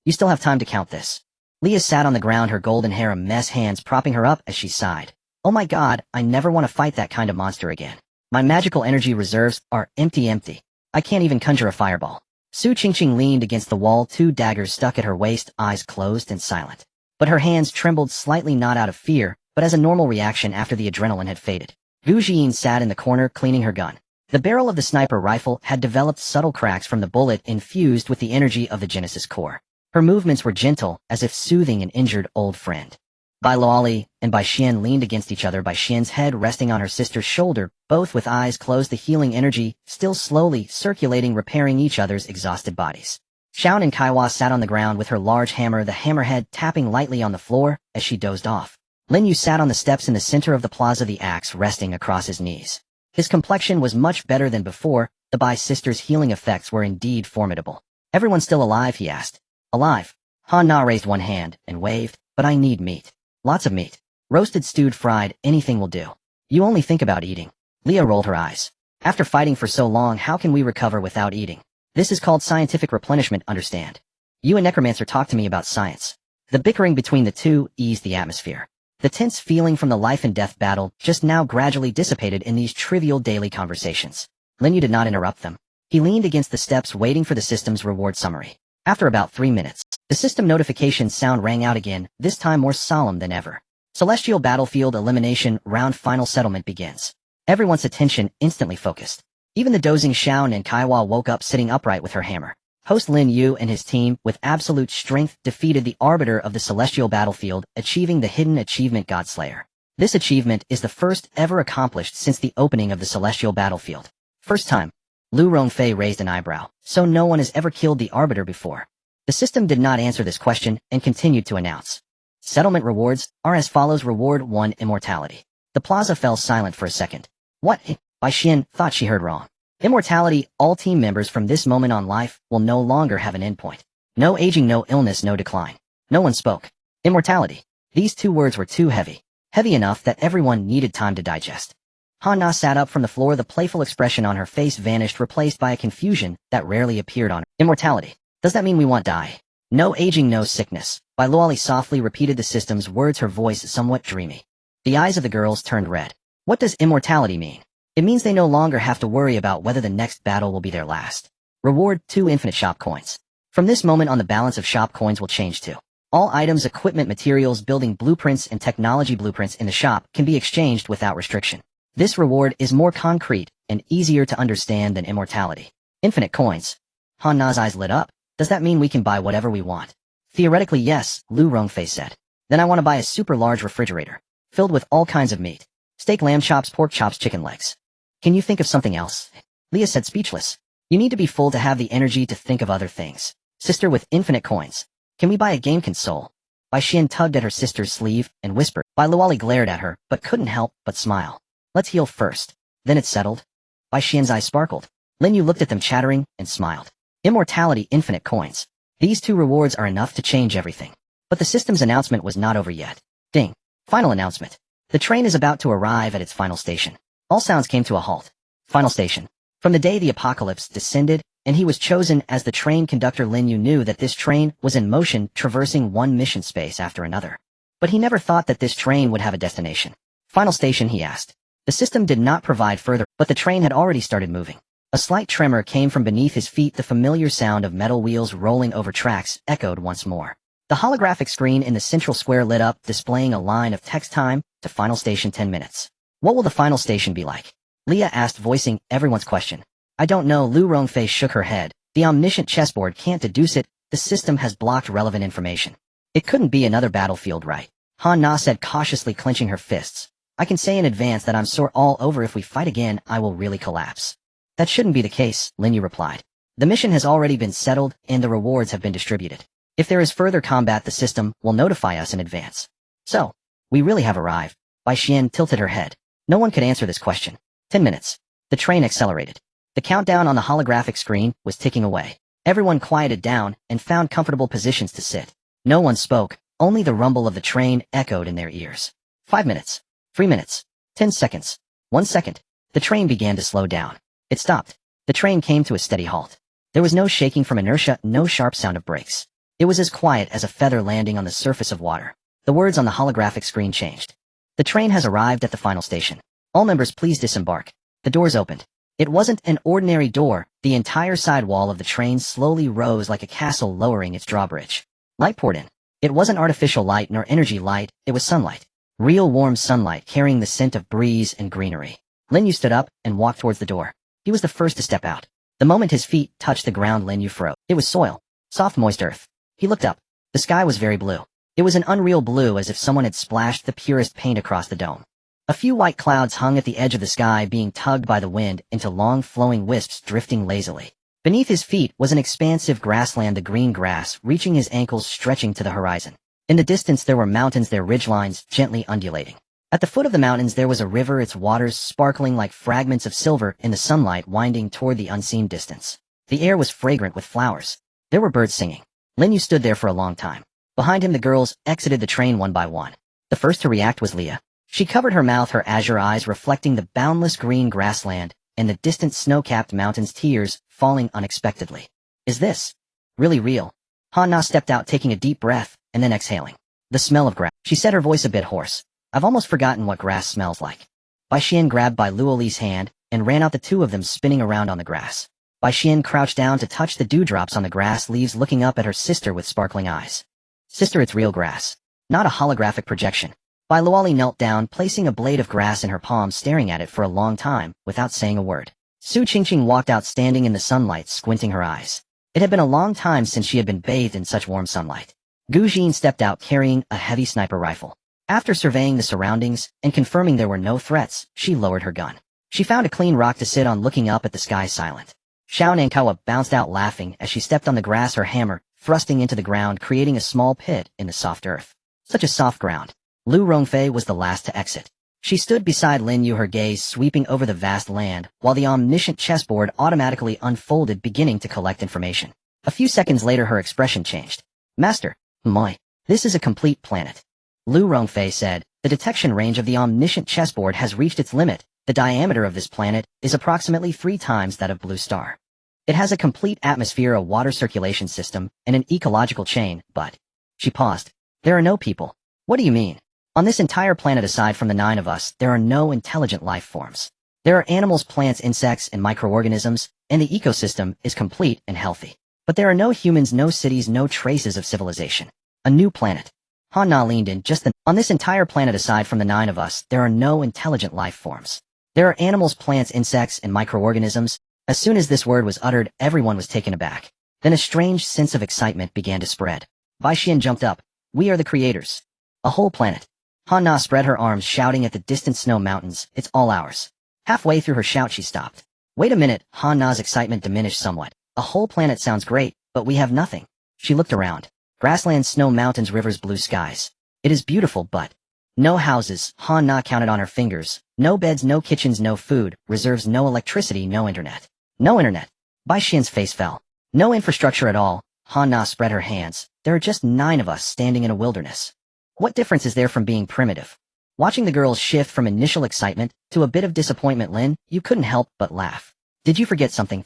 You still have time to count this. Leah sat on the ground, her golden hair a mess, hands propping her up as she sighed. Oh my god, I never want to fight that kind of monster again. My magical energy reserves are empty. I can't even conjure a fireball. Su Qingqing leaned against the wall, 2 daggers stuck at her waist, eyes closed and silent. But her hands trembled slightly, not out of fear, but as a normal reaction after the adrenaline had faded. Gu Jiyin sat in the corner, cleaning her gun. The barrel of the sniper rifle had developed subtle cracks from the bullet infused with the energy of the Genesis core. Her movements were gentle, as if soothing an injured old friend. Bai Lali and Bai Xian leaned against each other, Bai Xian's head resting on her sister's shoulder, both with eyes closed, the healing energy still slowly circulating, repairing each other's exhausted bodies. Xiao and Kaiwa sat on the ground with her large hammer, the hammerhead tapping lightly on the floor as she dozed off. Lin Yu sat on the steps in the center of the plaza, the axe resting across his knees. His complexion was much better than before. The Bai sisters' healing effects were indeed formidable. Everyone still alive? He asked. Alive. Han Na raised one hand and waved, but I need meat. Lots of meat. Roasted, stewed, fried, anything will do. You only think about eating. Leah rolled her eyes. After fighting for so long, how can we recover without eating? This is called scientific replenishment, understand? You and Necromancer talked to me about science. The bickering between the two eased the atmosphere. The tense feeling from the life and death battle just now gradually dissipated in these trivial daily conversations. Lin Yu did not interrupt them. He leaned against the steps, waiting for the system's reward summary. After about 3 minutes, the system notification sound rang out again, this time more solemn than ever. Celestial Battlefield Elimination Round Final Settlement begins. Everyone's attention instantly focused. Even the dozing Xiao and Kaiwa woke up, sitting upright with her hammer. Host Lin Yu and his team, with absolute strength, defeated the Arbiter of the Celestial Battlefield, achieving the hidden achievement Godslayer. This achievement is the first ever accomplished since the opening of the Celestial Battlefield. First time. Lu Rongfei raised an eyebrow. So no one has ever killed the Arbiter before. The system did not answer this question and continued to announce. Settlement rewards are as follows. Reward 1, Immortality. The plaza fell silent for a second. What? Bai Xian thought she heard wrong. Immortality. All team members from this moment on life will no longer have an endpoint. No aging, no illness, no decline. No one spoke. Immortality. These 2 words were too heavy. Heavy enough that everyone needed time to digest. Han Na sat up from the floor, the playful expression on her face vanished, replaced by a confusion that rarely appeared on her. Immortality. Does that mean we won't die? No aging, no sickness. Bai Luoli softly repeated the system's words, her voice somewhat dreamy. The eyes of the girls turned red. What does immortality mean? It means they no longer have to worry about whether the next battle will be their last. Reward 2, Infinite Shop Coins. From this moment on, the balance of shop coins will change too. All items, equipment, materials, building blueprints, and technology blueprints in the shop can be exchanged without restriction. This reward is more concrete and easier to understand than immortality. Infinite coins. Han Na's eyes lit up. Does that mean we can buy whatever we want? Theoretically, yes, Lu Rongfei said. Then I want to buy a super large refrigerator, filled with all kinds of meat. Steak, lamb chops, pork chops, chicken legs. Can you think of something else? Leah said, speechless. You need to be full to have the energy to think of other things. Sister with infinite coins. Can we buy a game console? Bai Xian tugged at her sister's sleeve and whispered. Bai Luoli glared at her, but couldn't help but smile. Let's heal first. Then it's settled. Bai Xian's eyes sparkled. Lin Yu looked at them chattering and smiled. Immortality, infinite coins. These two rewards are enough to change everything. But the system's announcement was not over yet. Ding. Final announcement. The train is about to arrive at its final station. All sounds came to a halt. Final station. From the day the apocalypse descended, and he was chosen as the train conductor, Lin Yu knew that this train was in motion, traversing one mission space after another. But he never thought that this train would have a destination. Final station, he asked. The system did not provide further, but the train had already started moving. A slight tremor came from beneath his feet. The familiar sound of metal wheels rolling over tracks echoed once more. The holographic screen in the central square lit up, displaying a line of text: time to final station 10 minutes. What will the final station be like? Leah asked, voicing everyone's question. I don't know. Lu Rongfei shook her head. The omniscient chessboard can't deduce it. The system has blocked relevant information. It couldn't be another battlefield, right? Han Na said, cautiously clenching her fists. I can say in advance that I'm sore all over. If we fight again, I will really collapse. That shouldn't be the case, Lin Yu replied. The mission has already been settled, and the rewards have been distributed. If there is further combat, the system will notify us in advance. So, we really have arrived. Bai Xian tilted her head. No one could answer this question. 10 minutes. The train accelerated. The countdown on the holographic screen was ticking away. Everyone quieted down and found comfortable positions to sit. No one spoke, only the rumble of the train echoed in their ears. 5 minutes. 3 minutes. 10 seconds. 1 second. The train began to slow down. It stopped. The train came to a steady halt. There was no shaking from inertia, no sharp sound of brakes. It was as quiet as a feather landing on the surface of water. The words on the holographic screen changed. The train has arrived at the final station. All members, please disembark. The doors opened. It wasn't an ordinary door. The entire side wall of the train slowly rose like a castle, lowering its drawbridge. Light poured in. It wasn't artificial light nor energy light, it was sunlight. Real warm sunlight carrying the scent of breeze and greenery. Lin Yu stood up and walked towards the door. He was the first to step out. The moment his feet touched the ground, Lin Yu froze. It was soil. Soft, moist earth. He looked up. The sky was very blue. It was an unreal blue, as if someone had splashed the purest paint across the dome. A few white clouds hung at the edge of the sky, being tugged by the wind into long flowing wisps drifting lazily. Beneath his feet was an expansive grassland, the green grass reaching his ankles, stretching to the horizon. In the distance there were mountains, their ridgelines gently undulating. At the foot of the mountains there was a river, its waters sparkling like fragments of silver in the sunlight, winding toward the unseen distance. The air was fragrant with flowers. There were birds singing. Lin Yu stood there for a long time. Behind him the girls exited the train one by one. The first to react was Leah. She covered her mouth, her azure eyes reflecting the boundless green grassland and the distant snow-capped mountains, tears falling unexpectedly. Is this really real? Han Na stepped out, taking a deep breath and then exhaling. The smell of grass. She said, her voice a bit hoarse. I've almost forgotten what grass smells like. Bai Xian grabbed Bai Luoli's hand and ran out, the two of them spinning around on the grass. Bai Xian crouched down to touch the dewdrops on the grass leaves, looking up at her sister with sparkling eyes. Sister, it's real grass. Not a holographic projection. Bai Luoli knelt down, placing a blade of grass in her palm, staring at it for a long time, without saying a word. Su Qingqing walked out, standing in the sunlight, squinting her eyes. It had been a long time since she had been bathed in such warm sunlight. Gu Jin stepped out, carrying a heavy sniper rifle. After surveying the surroundings and confirming there were no threats, she lowered her gun. She found a clean rock to sit on, looking up at the sky, silent. Xiao Nankawa bounced out laughing as she stepped on the grass, her hammer thrusting into the ground, creating a small pit in the soft earth. Such a soft ground. Lu Rongfei was the last to exit. She stood beside Lin Yu, her gaze sweeping over the vast land, while the omniscient chessboard automatically unfolded, beginning to collect information. A few seconds later her expression changed. Master, moi, this is a complete planet. Lu Rongfei said, the detection range of the omniscient chessboard has reached its limit. The diameter of this planet is approximately 3 times that of Blue Star. It has a complete atmosphere, a water circulation system, and an ecological chain, but... She paused. There are no people. What do you mean? On this entire planet, aside from the 9 of us, there are no intelligent life forms. There are animals, plants, insects, and microorganisms, and the ecosystem is complete and healthy. But there are no humans, no cities, no traces of civilization. A new planet. Han Na leaned in. On this entire planet, aside from the 9 of us, there are no intelligent life forms. There are animals, plants, insects, and microorganisms, As soon as this word was uttered, everyone was taken aback. Then a strange sense of excitement began to spread. Bai Xian jumped up. We are the creators. A whole planet. Han Na spread her arms, shouting at the distant snow mountains, it's all ours. Halfway through her shout she stopped. Wait a minute, Han Na's excitement diminished somewhat. A whole planet sounds great, but we have nothing. She looked around. Grasslands, snow mountains, rivers, blue skies. It is beautiful, but no houses. Han Na counted on her fingers. No beds, no kitchens, no food, reserves, no electricity, no internet. No internet. Bai Xian's face fell. No infrastructure at all. Han Na spread her hands. There are just 9 of us standing in a wilderness. What difference is there from being primitive? Watching the girls shift from initial excitement to a bit of disappointment, Lin, you couldn't help but laugh. Did you forget something?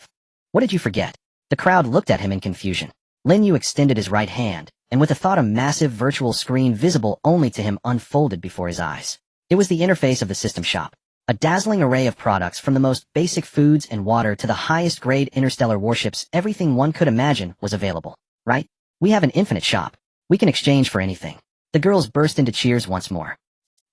What did you forget? The crowd looked at him in confusion. Lin Yu extended his right hand, and with a thought, a massive virtual screen visible only to him unfolded before his eyes. It was the interface of the system shop. A dazzling array of products from the most basic foods and water to the highest grade interstellar warships, everything one could imagine was available. Right? We have an infinite shop. We can exchange for anything. The girls burst into cheers once more.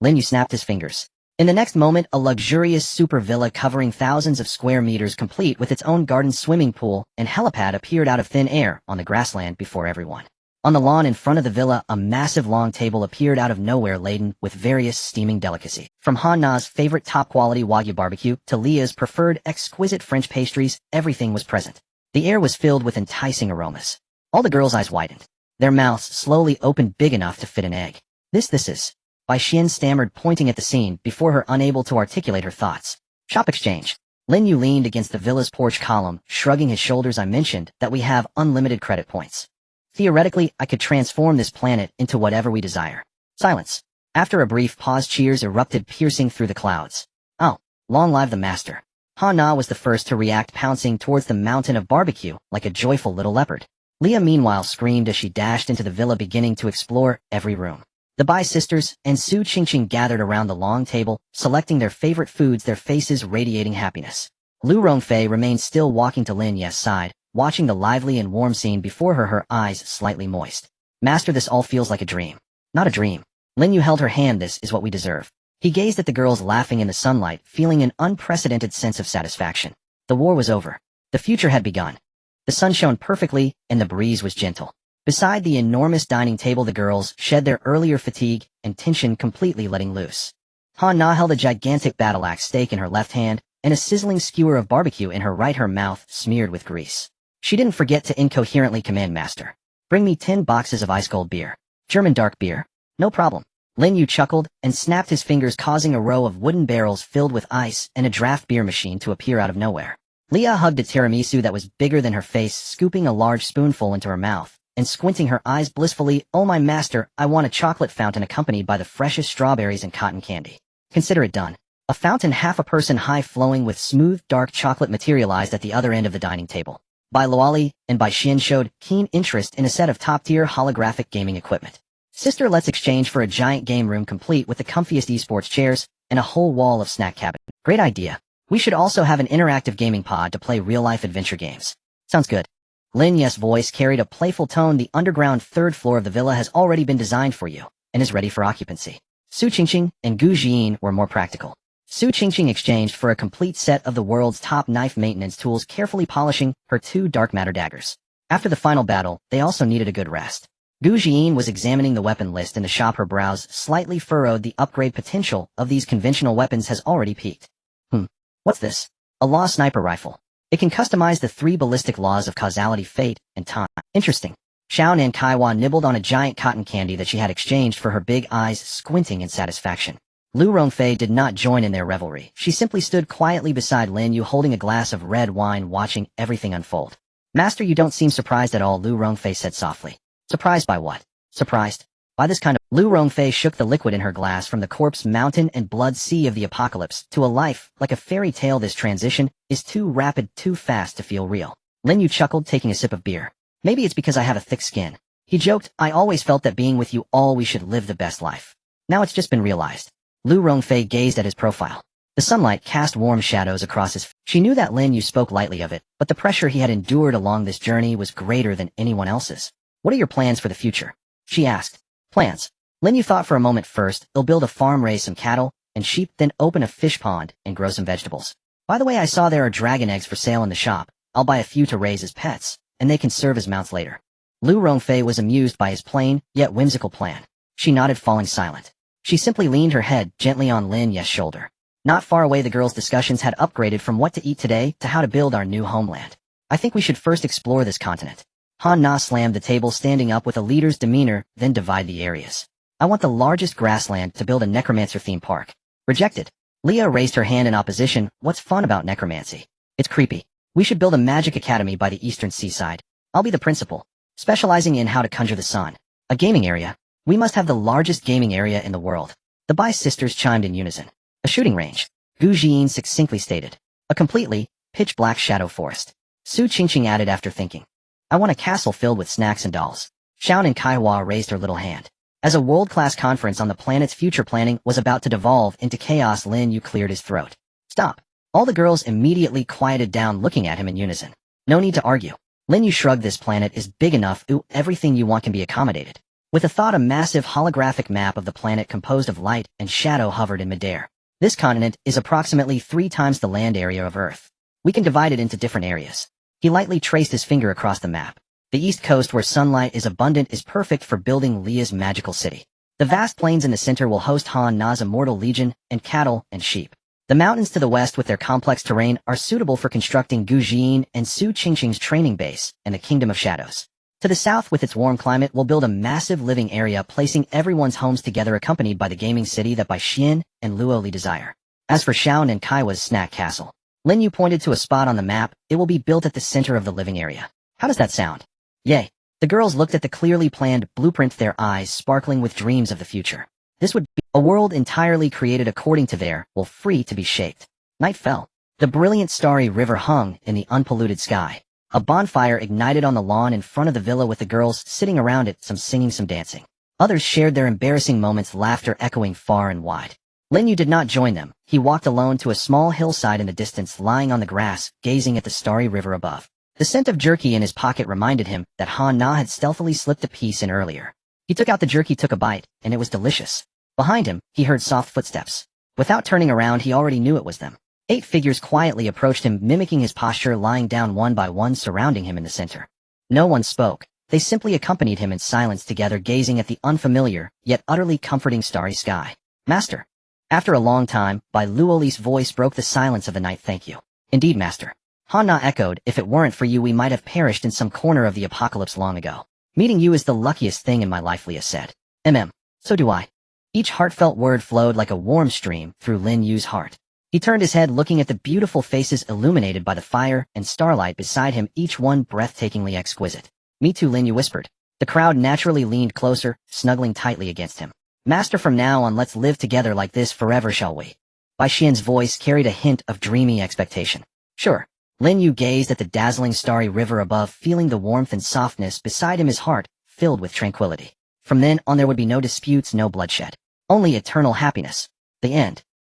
Lin Yu snapped his fingers. In the next moment, a luxurious super villa covering thousands of square meters, complete with its own garden, swimming pool, and helipad, appeared out of thin air on the grassland before everyone. On the lawn in front of the villa, a massive long table appeared out of nowhere, laden with various steaming delicacies. From Han Na's favorite top-quality Wagyu barbecue to Leah's preferred exquisite French pastries, everything was present. The air was filled with enticing aromas. All the girls' eyes widened. Their mouths slowly opened big enough to fit an egg. This is... Bai Xian stammered, pointing at the scene, before her unable to articulate her thoughts. Shop exchange. Lin Yu leaned against the villa's porch column, shrugging his shoulders. I mentioned that we have unlimited credit points. Theoretically, I could transform this planet into whatever we desire. Silence. After a brief pause, cheers erupted, piercing through the clouds. Oh, long live the master. Han Na was the first to react, pouncing towards the mountain of barbecue like a joyful little leopard. Leah meanwhile screamed as she dashed into the villa, beginning to explore every room. The Bai sisters and Su Qingqing gathered around the long table, selecting their favorite foods, their faces radiating happiness. Lu Rongfei remained still, walking to Lin Yu's side, watching the lively and warm scene before her, her eyes slightly moist. Master, this all feels like a dream. Not a dream. Lin Yu held her hand. This is what we deserve. He gazed at the girls laughing in the sunlight, feeling an unprecedented sense of satisfaction. The war was over. The future had begun. The sun shone perfectly, and the breeze was gentle. Beside the enormous dining table, the girls shed their earlier fatigue and tension, completely letting loose. Han Na held a gigantic battle-axe steak in her left hand and a sizzling skewer of barbecue in her right, her mouth smeared with grease. She didn't forget to incoherently command, Master, bring me 10 boxes of ice-cold beer. German dark beer. No problem. Lin Yu chuckled and snapped his fingers, causing a row of wooden barrels filled with ice and a draft beer machine to appear out of nowhere. Leah hugged a tiramisu that was bigger than her face, scooping a large spoonful into her mouth and squinting her eyes blissfully. Oh my master, I want a chocolate fountain accompanied by the freshest strawberries and cotton candy. Consider it done. A fountain half a person high, flowing with smooth dark chocolate, materialized at the other end of the dining table. Bai Luoli and Bai Xian showed keen interest in a set of top-tier holographic gaming equipment. Sister, let's exchange for a giant game room complete with the comfiest esports chairs and a whole wall of snack cabinet. Great idea. We should also have an interactive gaming pod to play real-life adventure games. Sounds good. Lin Yu's voice carried a playful tone. The underground third floor of the villa has already been designed for you and is ready for occupancy. Su Qingqing and Gu Jiyin were more practical. Su Qingqing exchanged for a complete set of the world's top knife maintenance tools, carefully polishing her 2 dark matter daggers. After the final battle, they also needed a good rest. Gu Jiyin was examining the weapon list in the shop, her brows slightly furrowed. The upgrade potential of these conventional weapons has already peaked. What's this? A law sniper rifle. It can customize the 3 ballistic laws of causality, fate, and time. Interesting. Xiao Nan Kaiwa nibbled on a giant cotton candy that she had exchanged for her, big eyes squinting in satisfaction. Lu Rongfei did not join in their revelry. She simply stood quietly beside Lin Yu, holding a glass of red wine, watching everything unfold. Master, you don't seem surprised at all, Lu Rongfei said softly. Surprised by what? Surprised by this kind of... Lu Rongfei shook the liquid in her glass from the corpse mountain and blood sea of the apocalypse to a life like a fairy tale. This transition is too rapid, too fast to feel real. Lin Yu chuckled, taking a sip of beer. Maybe it's because I have a thick skin. He joked, I always felt that being with you all, we should live the best life. Now it's just been realized. Lu Rongfei gazed at his profile. The sunlight cast warm shadows across his face. She knew that Lin Yu spoke lightly of it, but the pressure he had endured along this journey was greater than anyone else's. What are your plans for the future? She asked. Plans? Lin Yu thought for a moment. First, he'll build a farm, raise some cattle and sheep, then open a fish pond and grow some vegetables. By the way, I saw there are dragon eggs for sale in the shop. I'll buy a few to raise as pets, and they can serve as mounts later. Lu Rongfei was amused by his plain, yet whimsical plan. She nodded, falling silent. She simply leaned her head gently on Lin Yu's shoulder. Not far away, the girls' discussions had upgraded from what to eat today to how to build our new homeland. I think we should first explore this continent. Han Na slammed the table, standing up with a leader's demeanor, then divide the areas. I want the largest grassland to build a necromancer theme park. Rejected. Leah raised her hand in opposition. What's fun about necromancy? It's creepy. We should build a magic academy by the eastern seaside. I'll be the principal, specializing in how to conjure the sun. A gaming area. We must have the largest gaming area in the world. The Bai sisters chimed in unison. A shooting range. Gu Jian succinctly stated. A completely pitch-black shadow forest. Su Qingqing added after thinking. I want a castle filled with snacks and dolls. Xiao and Kaihua raised her little hand. As a world-class conference on the planet's future planning was about to devolve into chaos, Lin Yu cleared his throat. Stop. All the girls immediately quieted down, looking at him in unison. No need to argue. Lin Yu shrugged. This planet is big enough. Everything you want can be accommodated. With a thought, a massive holographic map of the planet composed of light and shadow hovered in midair. This continent is approximately 3 times the land area of Earth. We can divide it into different areas. He lightly traced his finger across the map. The east coast, where sunlight is abundant, is perfect for building Leah's magical city. The vast plains in the center will host Han Na's immortal legion, and cattle and sheep. The mountains to the west, with their complex terrain, are suitable for constructing Gu Jian and Su Qingqing's training base and the Kingdom of Shadows. To the south, with its warm climate, we'll build a massive living area, placing everyone's homes together, accompanied by the gaming city that Bai Xian and Luo Li desire. As for Xiao and Kaiwa's snack castle, Lin Yu pointed to a spot on the map. It will be built at the center of the living area. How does that sound? Yay. The girls looked at the clearly planned blueprint, their eyes sparkling with dreams of the future. This would be a world entirely created according to their will, free to be shaped. Night fell. The brilliant starry river hung in the unpolluted sky. A bonfire ignited on the lawn in front of the villa, with the girls sitting around it, some singing, some dancing. Others shared their embarrassing moments, laughter echoing far and wide. Lin Yu did not join them. He walked alone to a small hillside in the distance, lying on the grass, gazing at the starry river above. The scent of jerky in his pocket reminded him that Han Na had stealthily slipped a piece in earlier. He took out the jerky, took a bite, and it was delicious. Behind him, he heard soft footsteps. Without turning around, he already knew it was them. 8 figures quietly approached him, mimicking his posture, lying down one by one, surrounding him in the center. No one spoke. They simply accompanied him in silence together, gazing at the unfamiliar, yet utterly comforting starry sky. Master. After a long time, Bai Luoli's voice broke the silence of the night. Thank you. Indeed, Master. Han Na echoed. If it weren't for you, we might have perished in some corner of the apocalypse long ago. Meeting you is the luckiest thing in my life, Leah said. So do I. Each heartfelt word flowed like a warm stream through Lin Yu's heart. He turned his head, looking at the beautiful faces illuminated by the fire and starlight beside him, each one breathtakingly exquisite. Me too, Lin Yu whispered. The crowd naturally leaned closer, snuggling tightly against him. Master, from now on, let's live together like this forever, shall we? Bai Xian's voice carried a hint of dreamy expectation. Sure. Lin Yu gazed at the dazzling starry river above, feeling the warmth and softness beside him, his heart filled with tranquility. From then on, there would be no disputes, no bloodshed. Only eternal happiness. The end.